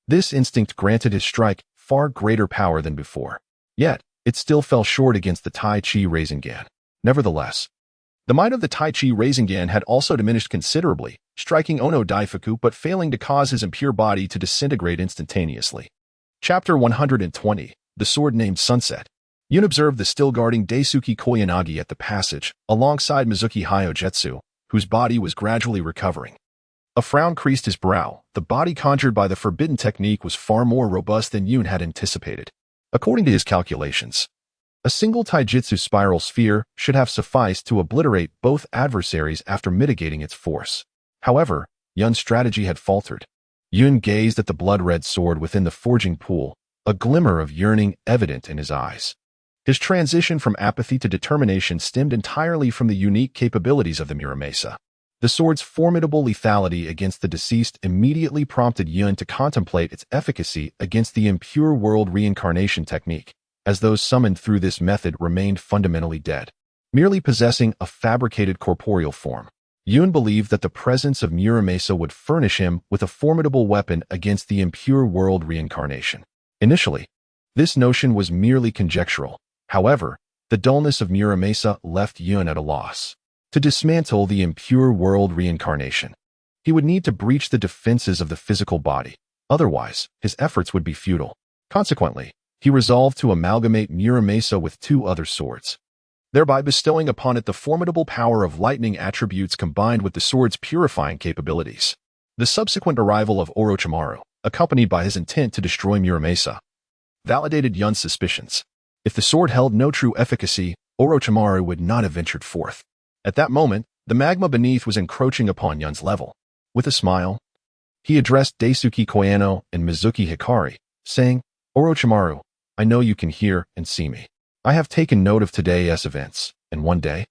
this instinct granted his strike far greater power than before. Yet, it still fell short against the Tai Chi Rasengan. Nevertheless, the might of the Tai Chi Rasengan had also diminished considerably, striking Ono Daifuku but failing to cause his impure body to disintegrate instantaneously. Chapter 120, The Sword Named Sunset. Yun observed the still guarding Daisuke Koyanagi at the passage, alongside Mizuki Hyojetsu, whose body was gradually recovering. A frown creased his brow. The body conjured by the forbidden technique was far more robust than Yun had anticipated. According to his calculations, A single taijutsu spiral sphere should have sufficed to obliterate both adversaries after mitigating its force. However, Yun's strategy had faltered. Yun gazed at the blood-red sword within the forging pool, a glimmer of yearning evident in his eyes. His transition from apathy to determination stemmed entirely from the unique capabilities of the Muramasa. The sword's formidable lethality against the deceased immediately prompted Yun to contemplate its efficacy against the impure world reincarnation technique, as those summoned through this method remained fundamentally dead, merely possessing a fabricated corporeal form. Yun believed that the presence of Muramasa would furnish him with a formidable weapon against the impure world reincarnation. Initially, this notion was merely conjectural. However, the dullness of Muramasa left Yun at a loss. To dismantle the impure world reincarnation, he would need to breach the defenses of the physical body. Otherwise, his efforts would be futile. Consequently, he resolved to amalgamate Muramasa with two other swords, thereby bestowing upon it the formidable power of lightning attributes combined with the sword's purifying capabilities. The subsequent arrival of Orochimaru, accompanied by his intent to destroy Muramasa, validated Yun's suspicions. If the sword held no true efficacy, Orochimaru would not have ventured forth. At that moment, the magma beneath was encroaching upon Yun's level. With a smile, he addressed Daisuke Koyano and Mizuki Hikari, saying, "Orochimaru, I know you can hear and see me. I have taken note of today's events, and one day,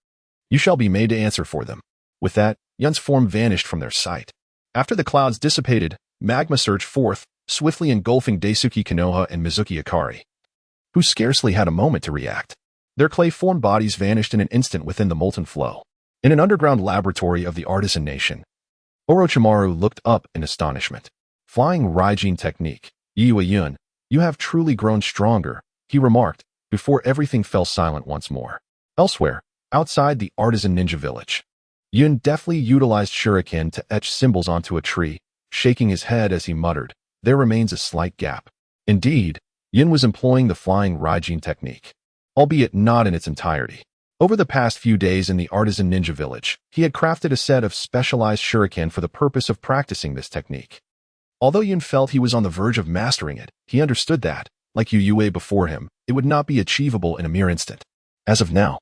you shall be made to answer for them." With that, Yun's form vanished from their sight. After the clouds dissipated, magma surged forth, swiftly engulfing Daisuke Konoha and Mizuki Hikari, who scarcely had a moment to react. Their clay-formed bodies vanished in an instant within the molten flow. In an underground laboratory of the artisan nation, Orochimaru looked up in astonishment. "Flying Raijin technique. Yuhi Yun, you have truly grown stronger," he remarked, before everything fell silent once more. Elsewhere, outside the artisan ninja village, Yun deftly utilized shuriken to etch symbols onto a tree, shaking his head as he muttered, "There remains a slight gap." Indeed, Yun was employing the flying Raijin technique, albeit not in its entirety. Over the past few days in the artisan ninja village, he had crafted a set of specialized shuriken for the purpose of practicing this technique. Although Yun felt he was on the verge of mastering it, he understood that, like Yue before him, it would not be achievable in a mere instant. As of now,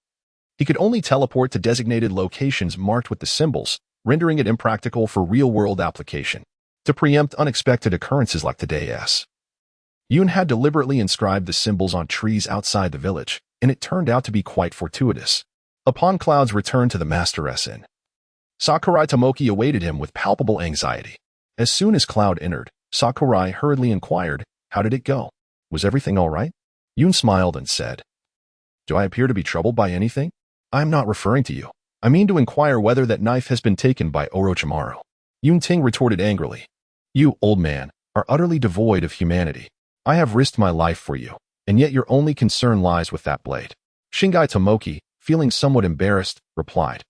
he could only teleport to designated locations marked with the symbols, rendering it impractical for real-world application. To preempt unexpected occurrences like today's, Yun had deliberately inscribed the symbols on trees outside the village, and it turned out to be quite fortuitous. Upon Cloud's return to the Master's Inn, Sakurai Tomoki awaited him with palpable anxiety. As soon as Cloud entered, Sakurai hurriedly inquired, "How did it go? Was everything all right?" Yun smiled and said, "Do I appear to be troubled by anything? I am not referring to you. I mean to inquire whether that knife has been taken by Orochimaru." Yun Ting retorted angrily, "You, old man, are utterly devoid of humanity. I have risked my life for you, and yet your only concern lies with that blade." Shingai Tomoki, feeling somewhat embarrassed, replied,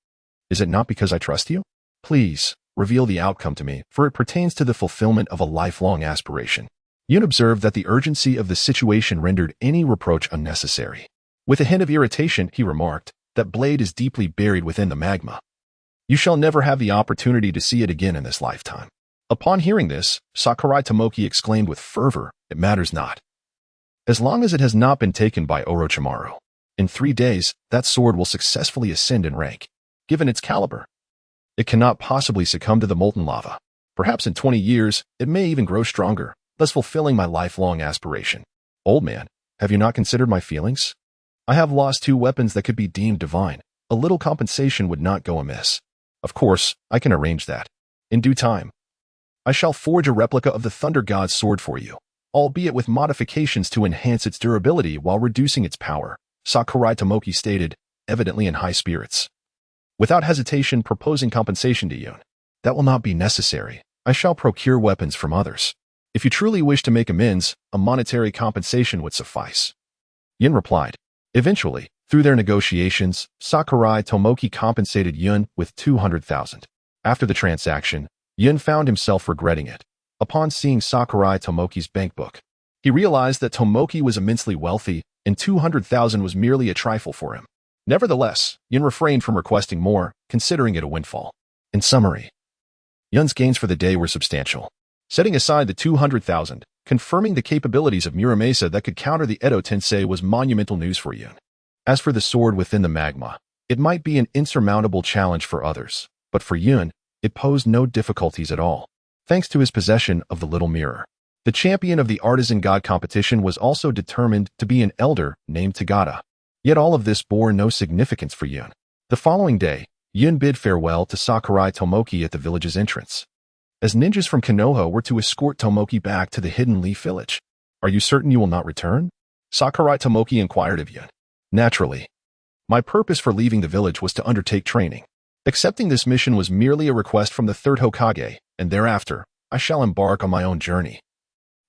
"Is it not because I trust you? Please, reveal the outcome to me, for it pertains to the fulfillment of a lifelong aspiration." Yun observed that the urgency of the situation rendered any reproach unnecessary. With a hint of irritation, he remarked, "That blade is deeply buried within the magma. You shall never have the opportunity to see it again in this lifetime." Upon hearing this, Sakurai Tomoki exclaimed with fervor, "It matters not. As long as it has not been taken by Orochimaru, in 3 days, that sword will successfully ascend in rank. Given its caliber, it cannot possibly succumb to the molten lava. Perhaps in 20 years, it may even grow stronger, thus fulfilling my lifelong aspiration. Old man, have you not considered my feelings? I have lost 2 weapons that could be deemed divine. A little compensation would not go amiss. Of course, I can arrange that. In due time, I shall forge a replica of the Thunder God's sword for you, albeit with modifications to enhance its durability while reducing its power," Sakurai Tomoki stated, evidently in high spirits. Without hesitation proposing compensation to Yun. "That will not be necessary. I shall procure weapons from others. If you truly wish to make amends, a monetary compensation would suffice." Yun replied. Eventually, through their negotiations, Sakurai Tomoki compensated Yun with 200,000. After the transaction, Yun found himself regretting it. Upon seeing Sakurai Tomoki's bankbook, he realized that Tomoki was immensely wealthy, and 200,000 was merely a trifle for him. Nevertheless, Yun refrained from requesting more, considering it a windfall. In summary, Yun's gains for the day were substantial. Setting aside the 200,000, confirming the capabilities of Muramasa that could counter the Edo Tensei was monumental news for Yun. As for the sword within the magma, it might be an insurmountable challenge for others, but for Yun, it posed no difficulties at all, thanks to his possession of the little mirror. The champion of the artisan god competition was also determined to be an elder named Tagada. Yet all of this bore no significance for Yun. The following day, Yun bid farewell to Sakurai Tomoki at the village's entrance, as ninjas from Konoha were to escort Tomoki back to the Hidden Leaf village. "Are you certain you will not return?" Sakurai Tomoki inquired of Yun. "Naturally. My purpose for leaving the village was to undertake training. Accepting this mission was merely a request from the third Hokage, and thereafter, I shall embark on my own journey,"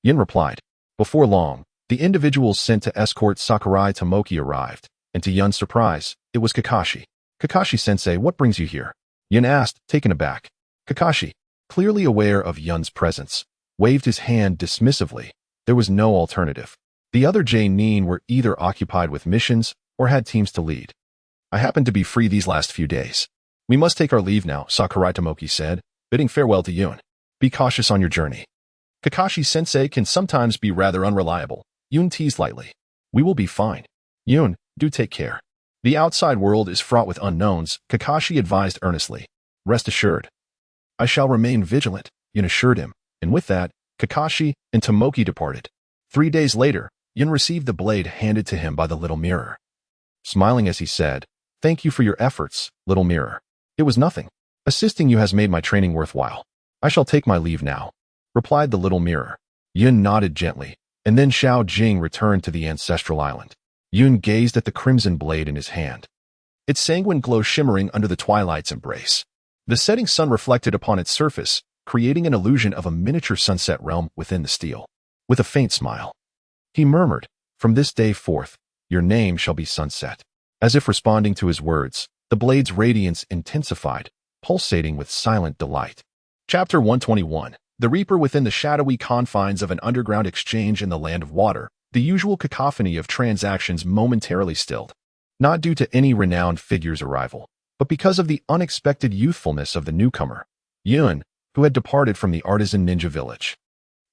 Yun replied. Before long, the individuals sent to escort Sakurai Tomoki arrived, and to Yun's surprise, it was Kakashi. "Kakashi-sensei, what brings you here?" Yun asked, taken aback. Kakashi, clearly aware of Yun's presence, waved his hand dismissively. There was no alternative. The other J-nin were either occupied with missions or had teams to lead. "I happen to be free these last few days. We must take our leave now," Sakurai Tomoki said, bidding farewell to Yun. "Be cautious on your journey. Kakashi-sensei can sometimes be rather unreliable," Yun teased lightly. "We will be fine. Yun, do take care. The outside world is fraught with unknowns," Kakashi advised earnestly. "Rest assured." "I shall remain vigilant," Yun assured him, and with that, Kakashi and Tomoki departed. 3 days later, Yun received the blade handed to him by the little mirror. Smiling as he said, "Thank you for your efforts, little mirror. It was nothing. Assisting you has made my training worthwhile. I shall take my leave now," replied the little mirror. Yun nodded gently, and then Xiao Jing returned to the ancestral island. Yun gazed at the crimson blade in his hand, its sanguine glow shimmering under the twilight's embrace. The setting sun reflected upon its surface, creating an illusion of a miniature sunset realm within the steel. With a faint smile, he murmured, "From this day forth, your name shall be Sunset." As if responding to his words, the blade's radiance intensified, pulsating with silent delight. Chapter 121. The Reaper. Within the shadowy confines of an underground exchange in the Land of Water, the usual cacophony of transactions momentarily stilled. Not due to any renowned figure's arrival, but because of the unexpected youthfulness of the newcomer, Yun, who had departed from the artisan ninja village.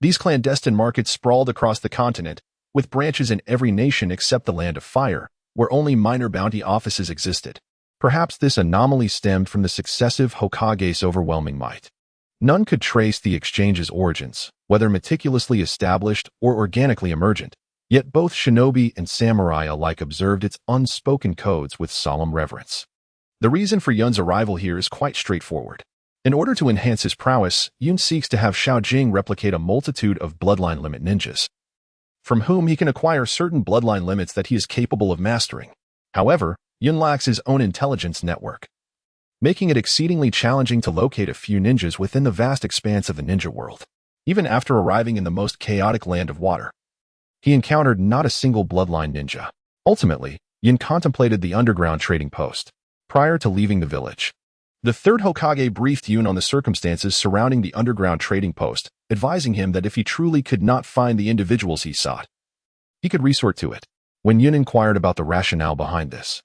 These clandestine markets sprawled across the continent, with branches in every nation except the Land of Fire, where only minor bounty offices existed. Perhaps this anomaly stemmed from the successive Hokage's overwhelming might. None could trace the exchange's origins, whether meticulously established or organically emergent, yet both shinobi and samurai alike observed its unspoken codes with solemn reverence. The reason for Yun's arrival here is quite straightforward. In order to enhance his prowess, Yun seeks to have Xiao Jing replicate a multitude of bloodline limit ninjas, from whom he can acquire certain bloodline limits that he is capable of mastering. However, Yun lacks his own intelligence network, making it exceedingly challenging to locate a few ninjas within the vast expanse of the ninja world. Even after arriving in the most chaotic Land of Water, he encountered not a single bloodline ninja. Ultimately, Yun contemplated the underground trading post. Prior to leaving the village, the third Hokage briefed Yun on the circumstances surrounding the underground trading post, advising him that if he truly could not find the individuals he sought, he could resort to it. When Yun inquired about the rationale behind this,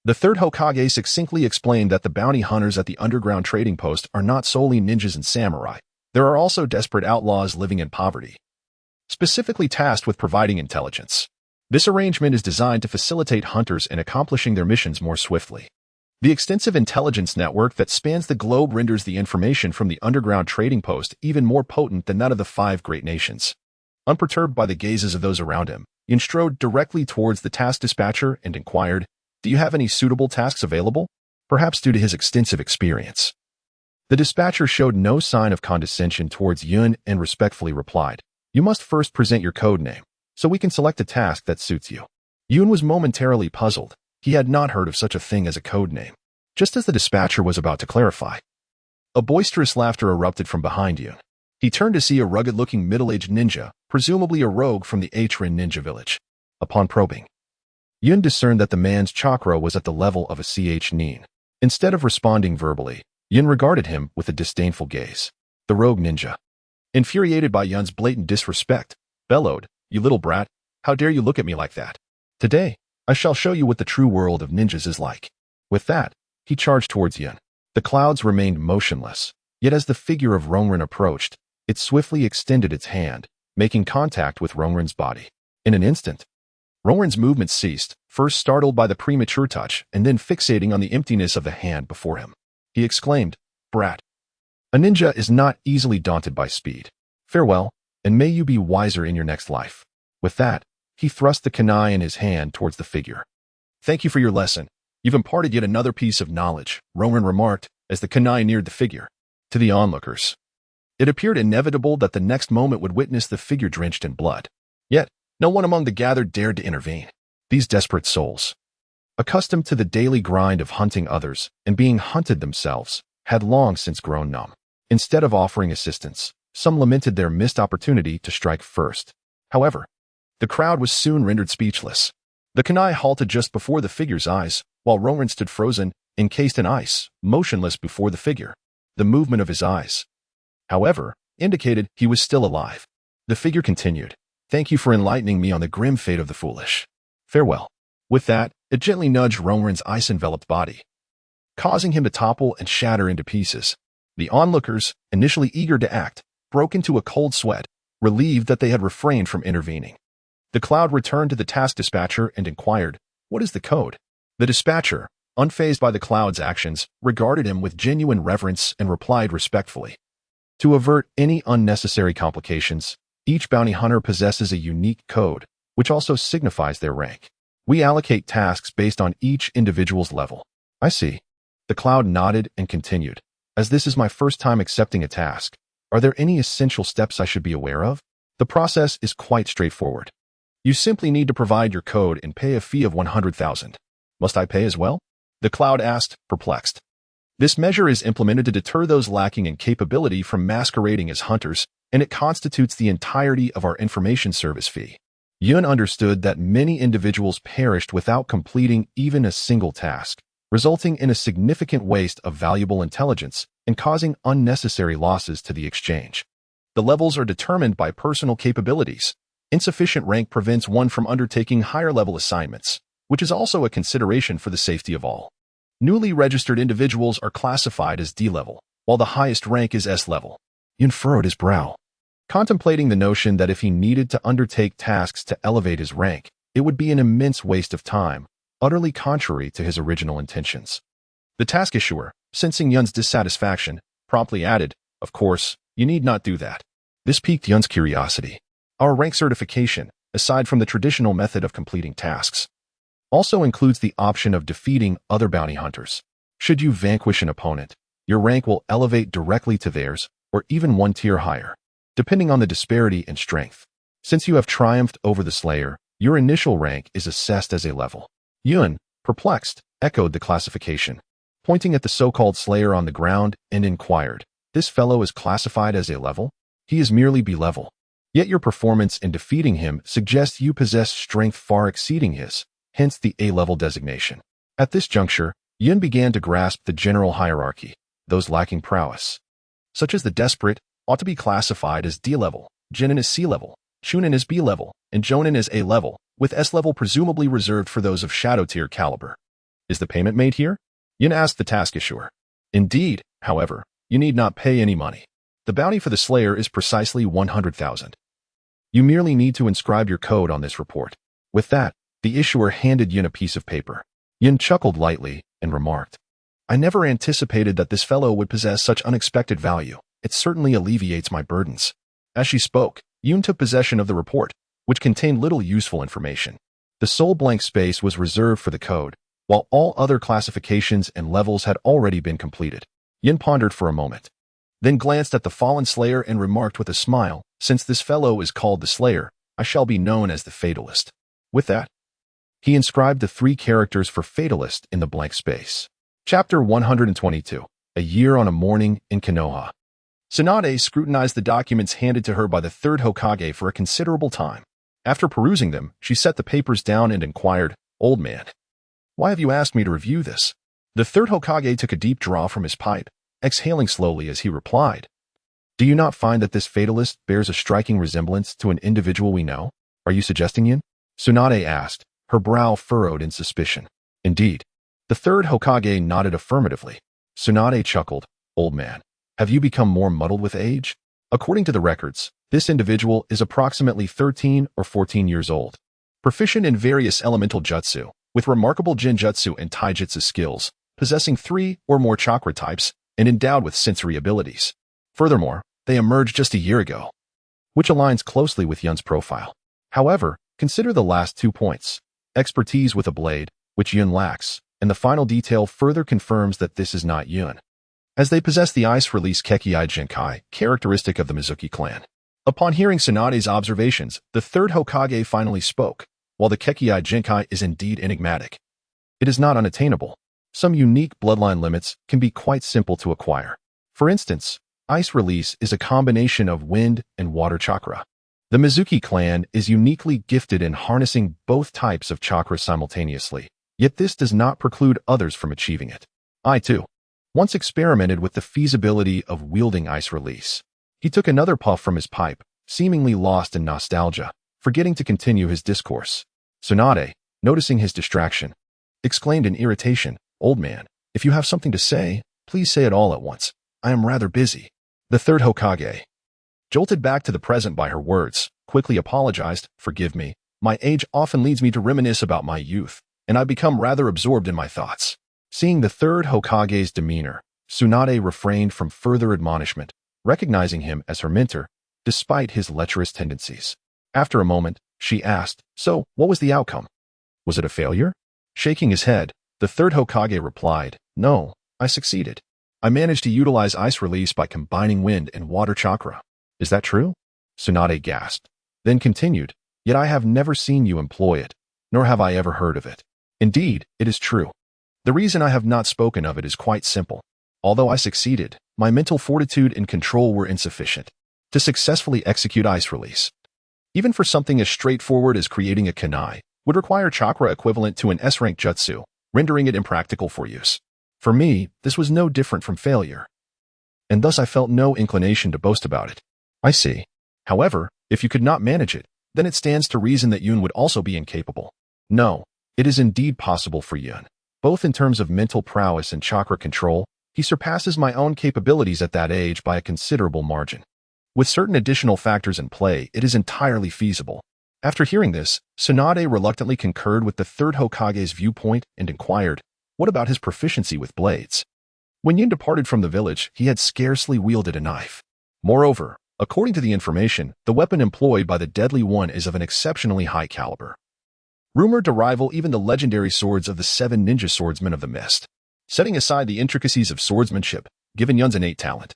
the third Hokage succinctly explained that the bounty hunters at the underground trading post are not solely ninjas and samurai. There are also desperate outlaws living in poverty, specifically tasked with providing intelligence. This arrangement is designed to facilitate hunters in accomplishing their missions more swiftly. The extensive intelligence network that spans the globe renders the information from the underground trading post even more potent than that of the 5 great nations. Unperturbed by the gazes of those around him, Yun strode directly towards the task dispatcher and inquired, "Do you have any suitable tasks available?" Perhaps due to his extensive experience, the dispatcher showed no sign of condescension towards Yun and respectfully replied, "You must first present your code name, so we can select a task that suits you." Yun was momentarily puzzled. He had not heard of such a thing as a code name. Just as the dispatcher was about to clarify, a boisterous laughter erupted from behind Yun. He turned to see a rugged-looking middle-aged ninja, presumably a rogue from the Atrin ninja village. Upon probing, Yun discerned that the man's chakra was at the level of a ch-nin. Instead of responding verbally, Yun regarded him with a disdainful gaze. The rogue ninja, infuriated by Yun's blatant disrespect, bellowed, "You little brat, how dare you look at me like that? Today, I shall show you what the true world of ninjas is like." With that, he charged towards Yun. The clouds remained motionless, yet as the figure of Rongren approached, it swiftly extended its hand, making contact with Rongren's body. In an instant, Rowan's movements ceased, first startled by the premature touch and then fixating on the emptiness of the hand before him. He exclaimed, "Brat. A ninja is not easily daunted by speed. Farewell, and may you be wiser in your next life." With that, he thrust the kunai in his hand towards the figure. "Thank you for your lesson. You've imparted yet another piece of knowledge," Rowan remarked as the kunai neared the figure. To the onlookers, it appeared inevitable that the next moment would witness the figure drenched in blood. Yet, no one among the gathered dared to intervene. These desperate souls, accustomed to the daily grind of hunting others and being hunted themselves, had long since grown numb. Instead of offering assistance, some lamented their missed opportunity to strike first. However, the crowd was soon rendered speechless. The kunai halted just before the figure's eyes, while Rowan stood frozen, encased in ice, motionless before the figure. The movement of his eyes, however, indicated he was still alive. The figure continued, "Thank you for enlightening me on the grim fate of the foolish. Farewell." With that, it gently nudged Rowan's ice-enveloped body, causing him to topple and shatter into pieces. The onlookers, initially eager to act, broke into a cold sweat, relieved that they had refrained from intervening. The cloud returned to the task dispatcher and inquired, "What is the code?" The dispatcher, unfazed by the cloud's actions, regarded him with genuine reverence and replied respectfully, "To avert any unnecessary complications, each bounty hunter possesses a unique code, which also signifies their rank. We allocate tasks based on each individual's level." "I see." The cloud nodded and continued, "As this is my first time accepting a task, are there any essential steps I should be aware of?" "The process is quite straightforward. You simply need to provide your code and pay a fee of 100,000. "Must I pay as well?" the cloud asked, perplexed. This measure is implemented to deter those lacking in capability from masquerading as hunters, and it constitutes the entirety of our information service fee. Yun understood that many individuals perished without completing even a single task, resulting in a significant waste of valuable intelligence and causing unnecessary losses to the exchange. The levels are determined by personal capabilities. Insufficient rank prevents one from undertaking higher-level assignments, which is also a consideration for the safety of all. Newly registered individuals are classified as D-level, while the highest rank is S-level. Yun furrowed his brow, contemplating the notion that if he needed to undertake tasks to elevate his rank, it would be an immense waste of time, utterly contrary to his original intentions. The task issuer, sensing Yun's dissatisfaction, promptly added, "Of course, you need not do that." This piqued Yun's curiosity. "Our rank certification, aside from the traditional method of completing tasks, also includes the option of defeating other bounty hunters. Should you vanquish an opponent, your rank will elevate directly to theirs or even one tier higher, depending on the disparity in strength. Since you have triumphed over the Slayer, your initial rank is assessed as a level." Yun, perplexed, echoed the classification, pointing at the so-called Slayer on the ground, and inquired, "This fellow is classified as a level? He is merely B-level. Yet your performance in defeating him suggests you possess strength far exceeding his, hence the A-level designation." At this juncture, Yun began to grasp the general hierarchy. Those lacking prowess, such as the desperate, ought to be classified as D-level, Jinin as C-level, Chunin as B-level, and Jonin as A-level, with S-level presumably reserved for those of Shadow-tier caliber. "Is the payment made here?" Yun asked the task issuer. "Indeed, however, you need not pay any money. The bounty for the Slayer is precisely 100,000. You merely need to inscribe your code on this report." With that, the issuer handed Yun a piece of paper. Yun chuckled lightly and remarked, "I never anticipated that this fellow would possess such unexpected value. It certainly alleviates my burdens." As she spoke, Yun took possession of the report, which contained little useful information. The sole blank space was reserved for the code, while all other classifications and levels had already been completed. Yun pondered for a moment, then glanced at the fallen Slayer and remarked with a smile, "Since this fellow is called the Slayer, I shall be known as the Fatalist." With that, he inscribed the 3 characters for Fatalist in the blank space. Chapter 122. A Year on a Morning in Konoha. Tsunade scrutinized the documents handed to her by the 3rd Hokage for a considerable time. After perusing them, she set the papers down and inquired, "Old man, why have you asked me to review this?" The 3rd Hokage took a deep draw from his pipe, exhaling slowly as he replied, "Do you not find that this Fatalist bears a striking resemblance to an individual we know? Are you suggesting Yin?" Tsunade asked, her brow furrowed in suspicion. "Indeed." The 3rd Hokage nodded affirmatively. Tsunade chuckled, "Old man, have you become more muddled with age? According to the records, this individual is approximately 13 or 14 years old. Proficient in various elemental jutsu, with remarkable genjutsu and taijutsu skills, possessing 3 or more chakra types, and endowed with sensory abilities. Furthermore, they emerged just a year ago, which aligns closely with Yun's profile. However, consider the last 2 points. Expertise with a blade, which Yun lacks, and the final detail further confirms that this is not Yun, as they possess the Ice Release Kekkai Jinkai, characteristic of the Mizuki clan. Upon hearing Tsunade's observations, the third Hokage finally spoke. While the Kekkai Jinkai is indeed enigmatic, it is not unattainable. Some unique bloodline limits can be quite simple to acquire. For instance, Ice Release is a combination of wind and water chakra. The Mizuki clan is uniquely gifted in harnessing both types of chakra simultaneously, yet this does not preclude others from achieving it. I, too, once experimented with the feasibility of wielding Ice Release. He took another puff from his pipe, seemingly lost in nostalgia, forgetting to continue his discourse. Tsunade, noticing his distraction, exclaimed in irritation, "Old man, if you have something to say, please say it all at once. I am rather busy." The third Hokage, jolted back to the present by her words, quickly apologized, "Forgive me. My age often leads me to reminisce about my youth, and I become rather absorbed in my thoughts." Seeing the third Hokage's demeanor, Tsunade refrained from further admonishment, recognizing him as her mentor, despite his lecherous tendencies. After a moment, she asked, "So, what was the outcome? Was it a failure?" Shaking his head, the third Hokage replied, "No, I succeeded. I managed to utilize Ice Release by combining wind and water chakra." "Is that true?" Tsunade gasped, then continued, "Yet I have never seen you employ it, nor have I ever heard of it." "Indeed, it is true. The reason I have not spoken of it is quite simple. Although I succeeded, my mental fortitude and control were insufficient to successfully execute Ice Release. Even for something as straightforward as creating a kunai, would require chakra equivalent to an S-rank jutsu, rendering it impractical for use. For me, this was no different from failure, and thus I felt no inclination to boast about it." "I see. However, if you could not manage it, then it stands to reason that Yun would also be incapable." "No, it is indeed possible for Yun. Both in terms of mental prowess and chakra control, he surpasses my own capabilities at that age by a considerable margin. With certain additional factors in play, it is entirely feasible." After hearing this, Tsunade reluctantly concurred with the third Hokage's viewpoint and inquired, "What about his proficiency with blades?" When Yin departed from the village, he had scarcely wielded a knife. Moreover, according to the information, the weapon employed by the Deadly One is of an exceptionally high caliber, rumored to rival even the legendary swords of the 7 ninja swordsmen of the mist. Setting aside the intricacies of swordsmanship, given Yun's innate talent,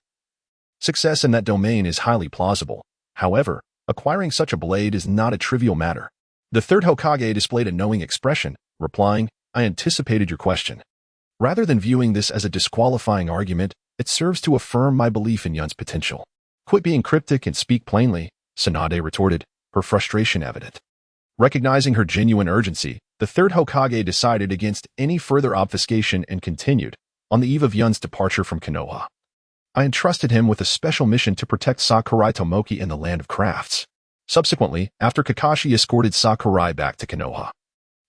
success in that domain is highly plausible. However, acquiring such a blade is not a trivial matter. The third Hokage displayed a knowing expression, replying, "I anticipated your question. Rather than viewing this as a disqualifying argument, it serves to affirm my belief in Yun's potential." "Quit being cryptic and speak plainly," Tsunade retorted, her frustration evident. Recognizing her genuine urgency, the third Hokage decided against any further obfuscation and continued, "On the eve of Yun's departure from Konoha, I entrusted him with a special mission to protect Sakurai Tomoki in the Land of Crafts. Subsequently, after Kakashi escorted Sakurai back to Konoha,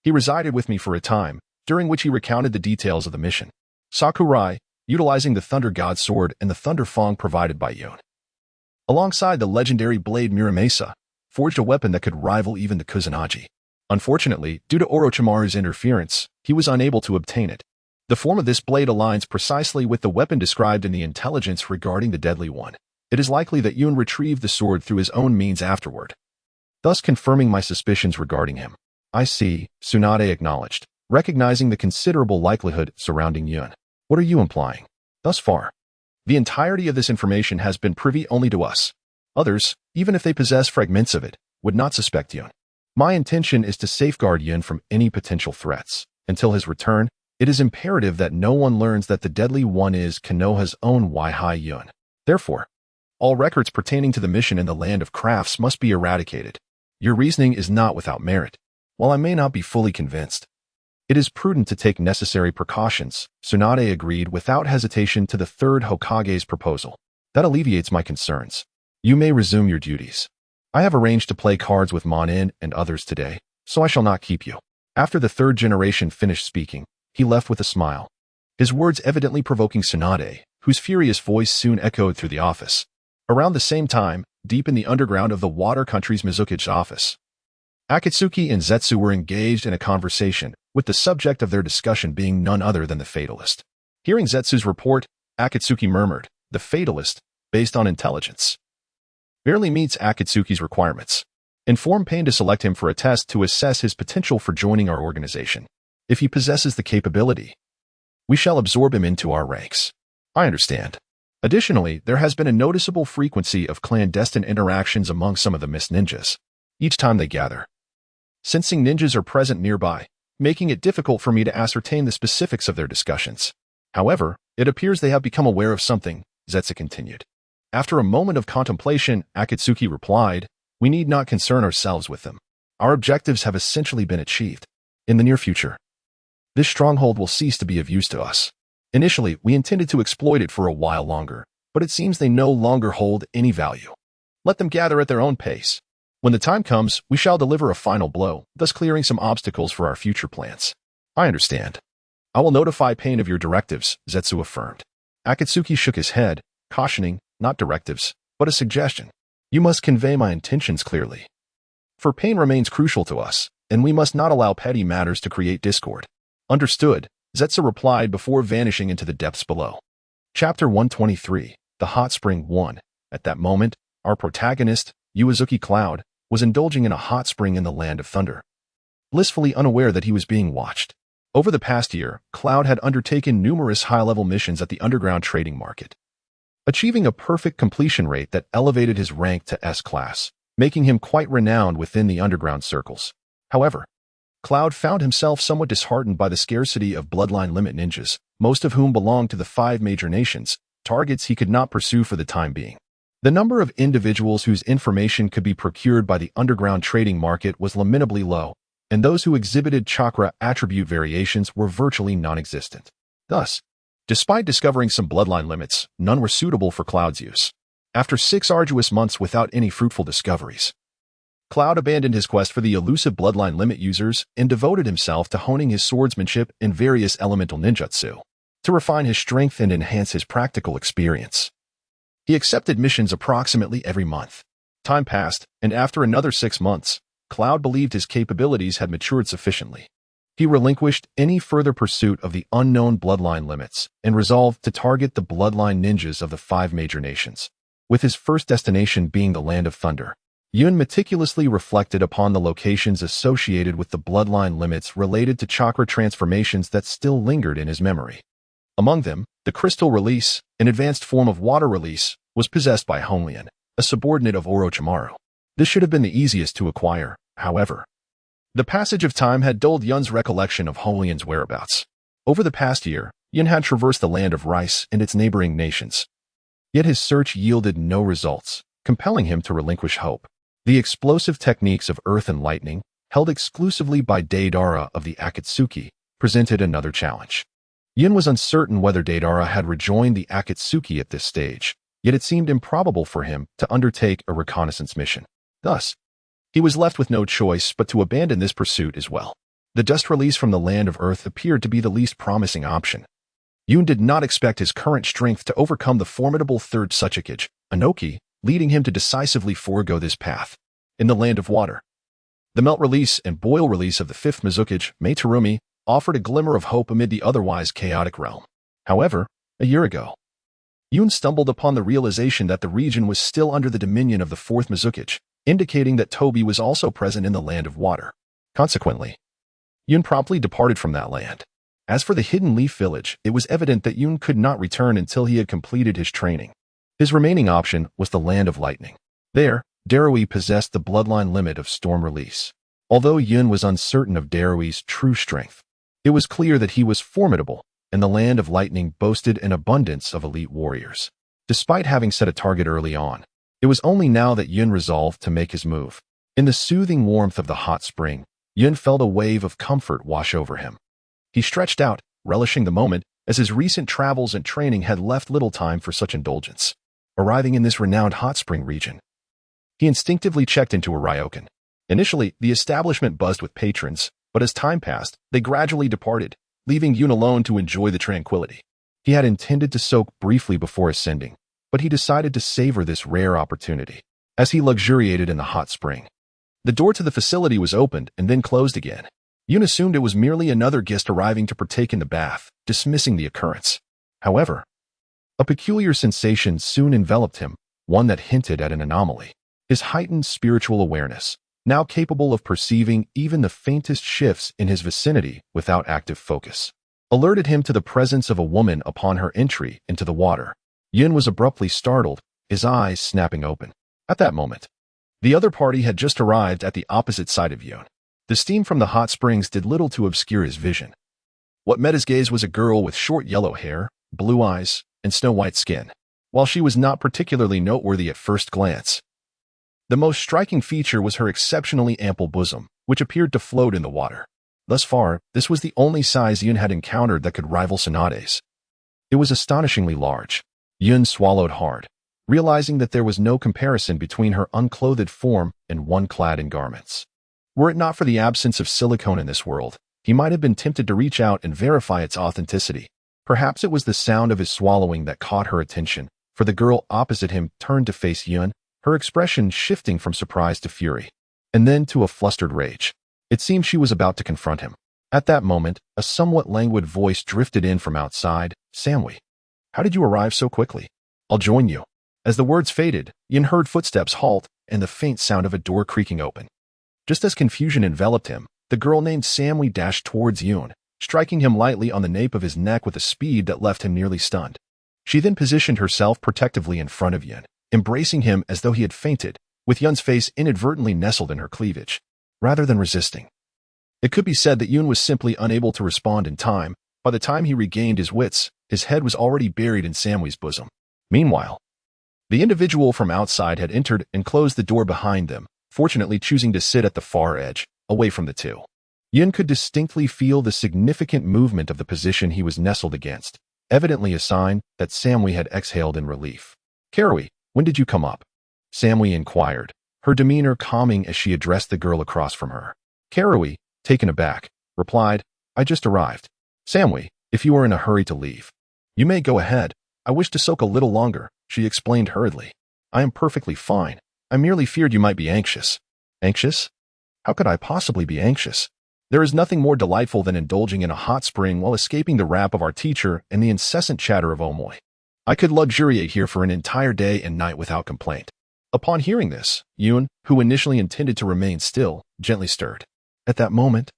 he resided with me for a time, during which he recounted the details of the mission. Sakurai, utilizing the Thunder God Sword and the Thunder Fang provided by Yun, alongside the legendary blade Muramasa, forged a weapon that could rival even the Kusanagi. Unfortunately, due to Orochimaru's interference, he was unable to obtain it. The form of this blade aligns precisely with the weapon described in the intelligence regarding the Deadly One. It is likely that Yun retrieved the sword through his own means afterward, thus confirming my suspicions regarding him." "I see," Tsunade acknowledged, recognizing the considerable likelihood surrounding Yun. "What are you implying?" "Thus far, the entirety of this information has been privy only to us. Others, even if they possess fragments of it, would not suspect Yun. My intention is to safeguard Yun from any potential threats. Until his return, it is imperative that no one learns that the Deadly One is Konoha's own Yuhi Yun. Therefore, all records pertaining to the mission in the Land of Crafts must be eradicated. Your reasoning is not without merit. While I may not be fully convinced, it is prudent to take necessary precautions." Tsunade agreed without hesitation to the third Hokage's proposal. "That alleviates my concerns. You may resume your duties. I have arranged to play cards with Monin and others today, so I shall not keep you." After the third generation finished speaking, he left with a smile, his words evidently provoking Tsunade, whose furious voice soon echoed through the office. Around the same time, deep in the underground of the Water Country's Mizuki's office, Akatsuki and Zetsu were engaged in a conversation, with the subject of their discussion being none other than the Fatalist. Hearing Zetsu's report, Akatsuki murmured, "The Fatalist, based on intelligence, barely meets Akatsuki's requirements. Inform Pain to select him for a test to assess his potential for joining our organization. If he possesses the capability, we shall absorb him into our ranks." I understand. Additionally, there has been a noticeable frequency of clandestine interactions among some of the Mist ninjas. Each time they gather, sensing ninjas are present nearby, making it difficult for me to ascertain the specifics of their discussions. However, it appears they have become aware of something, Zetsu continued. After a moment of contemplation, Akatsuki replied, "We need not concern ourselves with them. Our objectives have essentially been achieved. In the near future, this stronghold will cease to be of use to us. Initially, we intended to exploit it for a while longer, but it seems they no longer hold any value. Let them gather at their own pace. When the time comes, we shall deliver a final blow, thus clearing some obstacles for our future plans." I understand. I will notify Pain of your directives, Zetsu affirmed. Akatsuki shook his head, cautioning, "Not directives, but a suggestion. You must convey my intentions clearly. For Pain remains crucial to us, and we must not allow petty matters to create discord." Understood, Zetsu replied before vanishing into the depths below. Chapter 123, The Hot Spring 1. At that moment, our protagonist, Yuhi Cloud, was indulging in a hot spring in the Land of Thunder, blissfully unaware that he was being watched. Over the past year, Cloud had undertaken numerous high-level missions at the underground trading market, achieving a perfect completion rate that elevated his rank to S-class, making him quite renowned within the underground circles. However, Cloud found himself somewhat disheartened by the scarcity of bloodline limit ninjas, most of whom belonged to the 5 major nations, targets he could not pursue for the time being. The number of individuals whose information could be procured by the underground trading market was lamentably low, and those who exhibited chakra attribute variations were virtually non-existent. Thus, despite discovering some bloodline limits, none were suitable for Cloud's use. After 6 arduous months without any fruitful discoveries, Cloud abandoned his quest for the elusive bloodline limit users and devoted himself to honing his swordsmanship and various elemental ninjutsu to refine his strength and enhance his practical experience. He accepted missions approximately every month. Time passed, and after another 6 months, Cloud believed his capabilities had matured sufficiently. He relinquished any further pursuit of the unknown bloodline limits and resolved to target the bloodline ninjas of the 5 major nations, with his first destination being the Land of Thunder. Yun meticulously reflected upon the locations associated with the bloodline limits related to chakra transformations that still lingered in his memory. Among them, the crystal release, an advanced form of water release, was possessed by Honglian, a subordinate of Orochimaru. This should have been the easiest to acquire, however. The passage of time had dulled Yun's recollection of Honglian's whereabouts. Over the past year, Yun had traversed the land of Rice and its neighboring nations. Yet his search yielded no results, compelling him to relinquish hope. The explosive techniques of earth and lightning, held exclusively by Deidara of the Akatsuki, presented another challenge. Yun was uncertain whether Deidara had rejoined the Akatsuki at this stage, yet it seemed improbable for him to undertake a reconnaissance mission. Thus, he was left with no choice but to abandon this pursuit as well. The dust release from the Land of Earth appeared to be the least promising option. Yun did not expect his current strength to overcome the formidable third Tsuchikage, Anoki, leading him to decisively forego this path. In the Land of Water, the melt release and boil release of the 5th Mizukage, Meitarumi, offered a glimmer of hope amid the otherwise chaotic realm. However, a year ago, Yun stumbled upon the realization that the region was still under the dominion of the 4th Mizukage, indicating that Tobi was also present in the Land of Water. Consequently, Yun promptly departed from that land. As for the Hidden Leaf Village, it was evident that Yun could not return until he had completed his training. His remaining option was the Land of Lightning. There, Darui possessed the bloodline limit of storm release. Although Yun was uncertain of Darui's true strength, it was clear that he was formidable, and the Land of Lightning boasted an abundance of elite warriors. Despite having set a target early on, it was only now that Yun resolved to make his move. In the soothing warmth of the hot spring, Yun felt a wave of comfort wash over him. He stretched out, relishing the moment, as his recent travels and training had left little time for such indulgence. Arriving in this renowned hot spring region, he instinctively checked into a ryokan. Initially, the establishment buzzed with patrons, but as time passed, they gradually departed, leaving Yun alone to enjoy the tranquility. He had intended to soak briefly before ascending, but he decided to savor this rare opportunity. As he luxuriated in the hot spring, The door to the facility was opened and then closed again. Yun assumed it was merely another guest arriving to partake in the bath, dismissing the occurrence. However, a peculiar sensation soon enveloped him, one that hinted at an anomaly. His heightened spiritual awareness, now capable of perceiving even the faintest shifts in his vicinity without active focus, alerted him to the presence of a woman upon her entry into the water. Yun was abruptly startled, his eyes snapping open. At that moment, the other party had just arrived at the opposite side of Yun. The steam from the hot springs did little to obscure his vision. What met his gaze was a girl with short yellow hair, blue eyes, and snow-white skin. While she was not particularly noteworthy at first glance, the most striking feature was her exceptionally ample bosom, which appeared to float in the water. Thus far, this was the only size Yun had encountered that could rival Tsunade's. It was astonishingly large. Yun swallowed hard, realizing that there was no comparison between her unclothed form and one clad in garments. Were it not for the absence of silicone in this world, he might have been tempted to reach out and verify its authenticity. Perhaps it was the sound of his swallowing that caught her attention, for the girl opposite him turned to face Yun, her expression shifting from surprise to fury, and then to a flustered rage. It seemed she was about to confront him. At that moment, a somewhat languid voice drifted in from outside. "Samui, how did you arrive so quickly? I'll join you." As the words faded, Yun heard footsteps halt and the faint sound of a door creaking open. Just as confusion enveloped him, the girl named Samui dashed towards Yun, striking him lightly on the nape of his neck with a speed that left him nearly stunned. She then positioned herself protectively in front of Yun, embracing him as though he had fainted, with Yun's face inadvertently nestled in her cleavage. Rather than resisting, it could be said that Yun was simply unable to respond in time. By the time he regained his wits, his head was already buried in Samui's bosom. Meanwhile, the individual from outside had entered and closed the door behind them, fortunately choosing to sit at the far edge, away from the two. Yun could distinctly feel the significant movement of the position he was nestled against, evidently a sign that Samui had exhaled in relief. "Karui, when did you come up?" Samui inquired, her demeanor calming as she addressed the girl across from her. Karui, taken aback, replied, "I just arrived." "Samui, if you are in a hurry to leave, you may go ahead. I wish to soak a little longer," she explained hurriedly. "I am perfectly fine. I merely feared you might be anxious." "Anxious? How could I possibly be anxious? There is nothing more delightful than indulging in a hot spring while escaping the wrath of our teacher and the incessant chatter of Omoi. I could luxuriate here for an entire day and night without complaint." Upon hearing this, Yun, who initially intended to remain still, gently stirred. At that moment,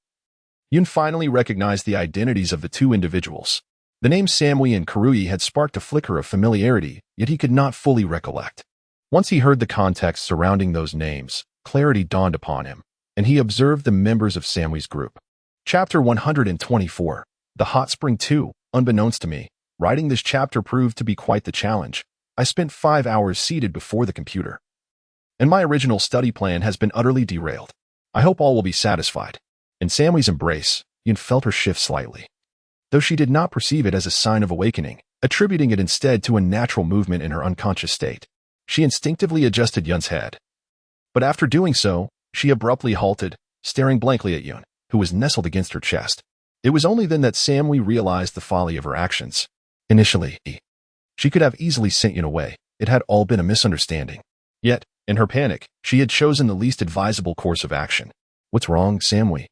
Yun finally recognized the identities of the two individuals. The names Samui and Karui had sparked a flicker of familiarity, yet he could not fully recollect. Once he heard the context surrounding those names, clarity dawned upon him, and he observed the members of Samui's group. Chapter 124, The Hot Spring 2. Unbeknownst to me, writing this chapter proved to be quite the challenge. I spent 5 hours seated before the computer, and my original study plan has been utterly derailed. I hope all will be satisfied. In Samui's embrace, Yun felt her shift slightly, though she did not perceive it as a sign of awakening, attributing it instead to a natural movement in her unconscious state. She instinctively adjusted Yun's head. But after doing so, she abruptly halted, staring blankly at Yun, who was nestled against her chest. It was only then that Samui realized the folly of her actions. Initially, she could have easily sent Yun away. It had all been a misunderstanding. Yet, in her panic, she had chosen the least advisable course of action. "What's wrong, Samui?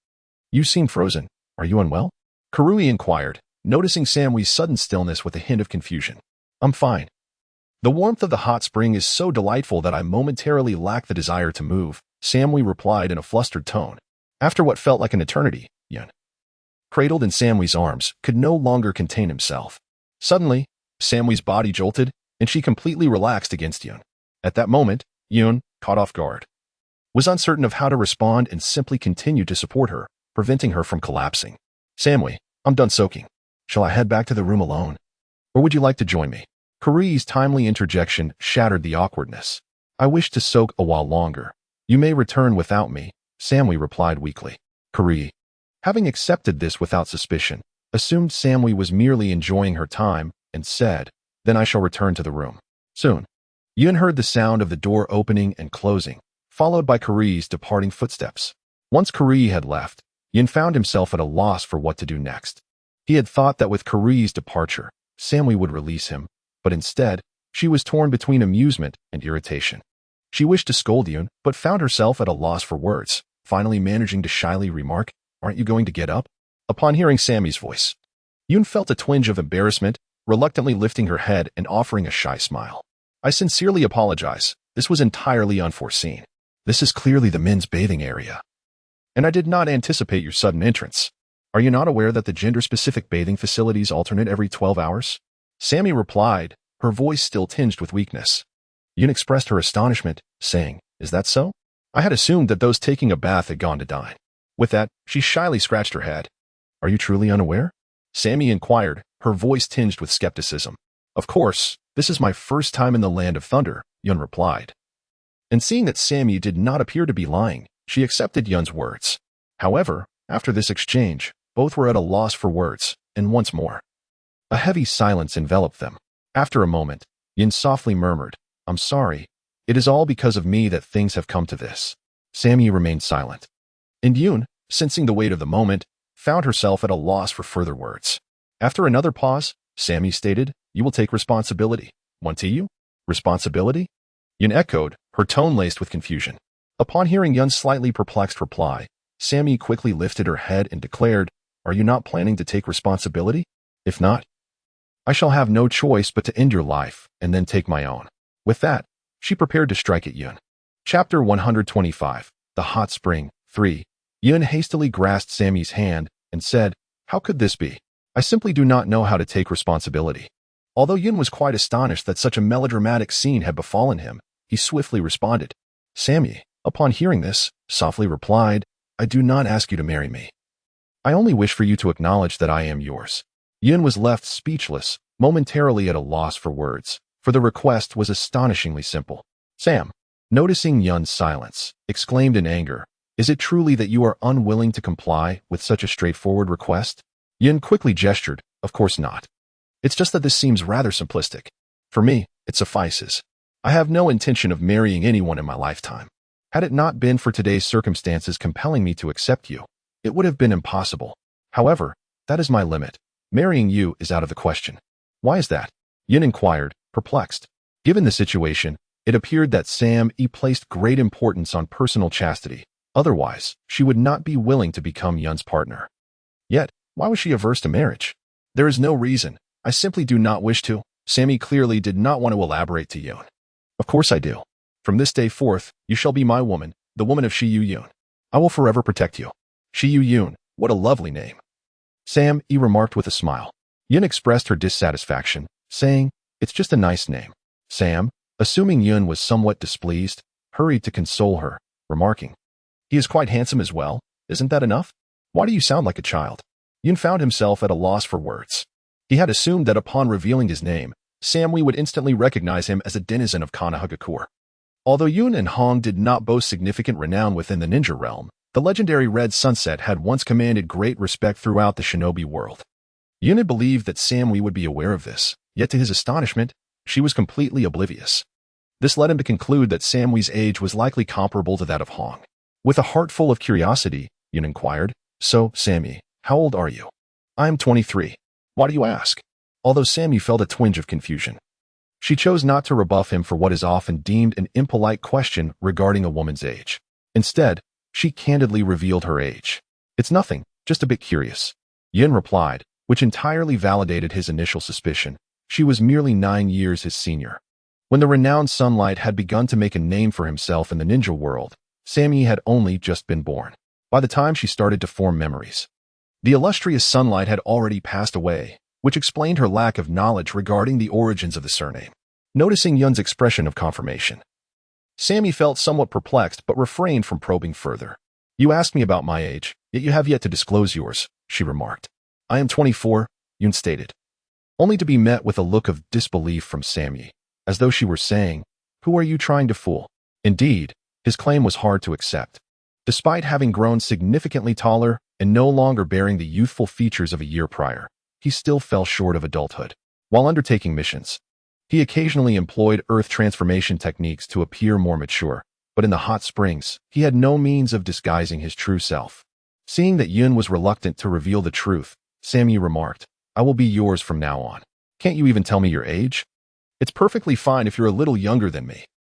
You seem frozen. Are you unwell?" Karui inquired, noticing Samui's sudden stillness with a hint of confusion. "I'm fine. The warmth of the hot spring is so delightful that I momentarily lack the desire to move," Samui replied in a flustered tone. After what felt like an eternity, Yun, cradled in Samui's arms, could no longer contain himself. Suddenly, Samui's body jolted, and she completely relaxed against Yun. At that moment, Yun, caught off guard, was uncertain of how to respond and simply continued to support her, preventing her from collapsing. "Samui, I'm done soaking. Shall I head back to the room alone? Or would you like to join me?" Karui's timely interjection shattered the awkwardness. "I wish to soak a while longer. You may return without me," Samui replied weakly. Karui, having accepted this without suspicion, assumed Samui was merely enjoying her time and said, "Then I shall return to the room soon." Yun heard the sound of the door opening and closing, followed by Karui's departing footsteps. Once Karui had left, Yun found himself at a loss for what to do next. He had thought that with Karui's departure, Samui would release him, but instead, she was torn between amusement and irritation. She wished to scold Yun, but found herself at a loss for words, finally managing to shyly remark, "Aren't you going to get up?" Upon hearing Sammy's voice, Yun felt a twinge of embarrassment, reluctantly lifting her head and offering a shy smile. "I sincerely apologize. This was entirely unforeseen. This is clearly the men's bathing area. And I did not anticipate your sudden entrance. Are you not aware that the gender-specific bathing facilities alternate every 12 hours? Sammy replied, her voice still tinged with weakness. Yun expressed her astonishment, saying, "Is that so? I had assumed that those taking a bath had gone to dine." With that, she shyly scratched her head. "Are you truly unaware?" Sammy inquired, her voice tinged with skepticism. "Of course, this is my first time in the Land of Thunder," Yun replied. And seeing that Sammy did not appear to be lying, she accepted Yun's words. However, after this exchange, both were at a loss for words, and once more, a heavy silence enveloped them. After a moment, Yun softly murmured, "I'm sorry. It is all because of me that things have come to this." Sammy remained silent. And Yun, sensing the weight of the moment, found herself at a loss for further words. After another pause, Sammy stated, "You will take responsibility. Want you? Responsibility?" Yun echoed, her tone laced with confusion. Upon hearing Yun's slightly perplexed reply, Sammy quickly lifted her head and declared, "Are you not planning to take responsibility? If not, I shall have no choice but to end your life and then take my own." With that, she prepared to strike at Yun. Chapter 125, The Hot Spring, 3. Yun hastily grasped Sammy's hand and said, "How could this be? I simply do not know how to take responsibility." Although Yun was quite astonished that such a melodramatic scene had befallen him, he swiftly responded. Sammy, upon hearing this, softly replied, "I do not ask you to marry me. I only wish for you to acknowledge that I am yours." Yun was left speechless, momentarily at a loss for words, for the request was astonishingly simple. Sam, noticing Yun's silence, exclaimed in anger, "Is it truly that you are unwilling to comply with such a straightforward request?" Yun quickly gestured, "Of course not. It's just that this seems rather simplistic. For me, it suffices. I have no intention of marrying anyone in my lifetime. Had it not been for today's circumstances compelling me to accept you, it would have been impossible. However, that is my limit. Marrying you is out of the question." "Why is that?" Yun inquired, perplexed. Given the situation, it appeared that Sam placed great importance on personal chastity. Otherwise, she would not be willing to become Yun's partner. Yet, why was she averse to marriage? "There is no reason. I simply do not wish to." Sammy clearly did not want to elaborate to Yun. "Of course I do. From this day forth, you shall be my woman, the woman of Shiyu Yun. I will forever protect you." Shiyu Yun, what a lovely name. Sam remarked with a smile. Yun expressed her dissatisfaction, saying, "It's just a nice name." Sam, assuming Yun was somewhat displeased, hurried to console her, remarking, "He is quite handsome as well. Isn't that enough? Why do you sound like a child?" Yun found himself at a loss for words. He had assumed that upon revealing his name, Sammy would instantly recognize him as a denizen of Konoha. Although Yun and Hong did not boast significant renown within the ninja realm, the legendary Red Sunset had once commanded great respect throughout the shinobi world. Yun had believed that Sammy would be aware of this, yet to his astonishment, she was completely oblivious. This led him to conclude that Sammy's age was likely comparable to that of Hong. With a heart full of curiosity, Yun inquired, "So, Sammy, how old are you?" "I am 23. Why do you ask?" Although Sammy felt a twinge of confusion, she chose not to rebuff him for what is often deemed an impolite question regarding a woman's age. Instead, she candidly revealed her age. "It's nothing, just a bit curious," Yun replied, which entirely validated his initial suspicion. She was merely 9 years his senior. When the renowned Sunlight had begun to make a name for himself in the ninja world, Sammy had only just been born. By the time she started to form memories, the illustrious Sunlight had already passed away, which explained her lack of knowledge regarding the origins of the surname. Noticing Yun's expression of confirmation, Sammy felt somewhat perplexed but refrained from probing further. "You asked me about my age, yet you have yet to disclose yours," she remarked. "I am 24, Yun stated, only to be met with a look of disbelief from Sammy, as though she were saying, "Who are you trying to fool?" Indeed, his claim was hard to accept. Despite having grown significantly taller and no longer bearing the youthful features of a year prior, he still fell short of adulthood. While undertaking missions, he occasionally employed earth transformation techniques to appear more mature, but in the hot springs, he had no means of disguising his true self. Seeing that Yun was reluctant to reveal the truth, Sammy remarked, "I will be yours from now on. Can't you even tell me your age?" "It's perfectly fine if you're a little younger than me,"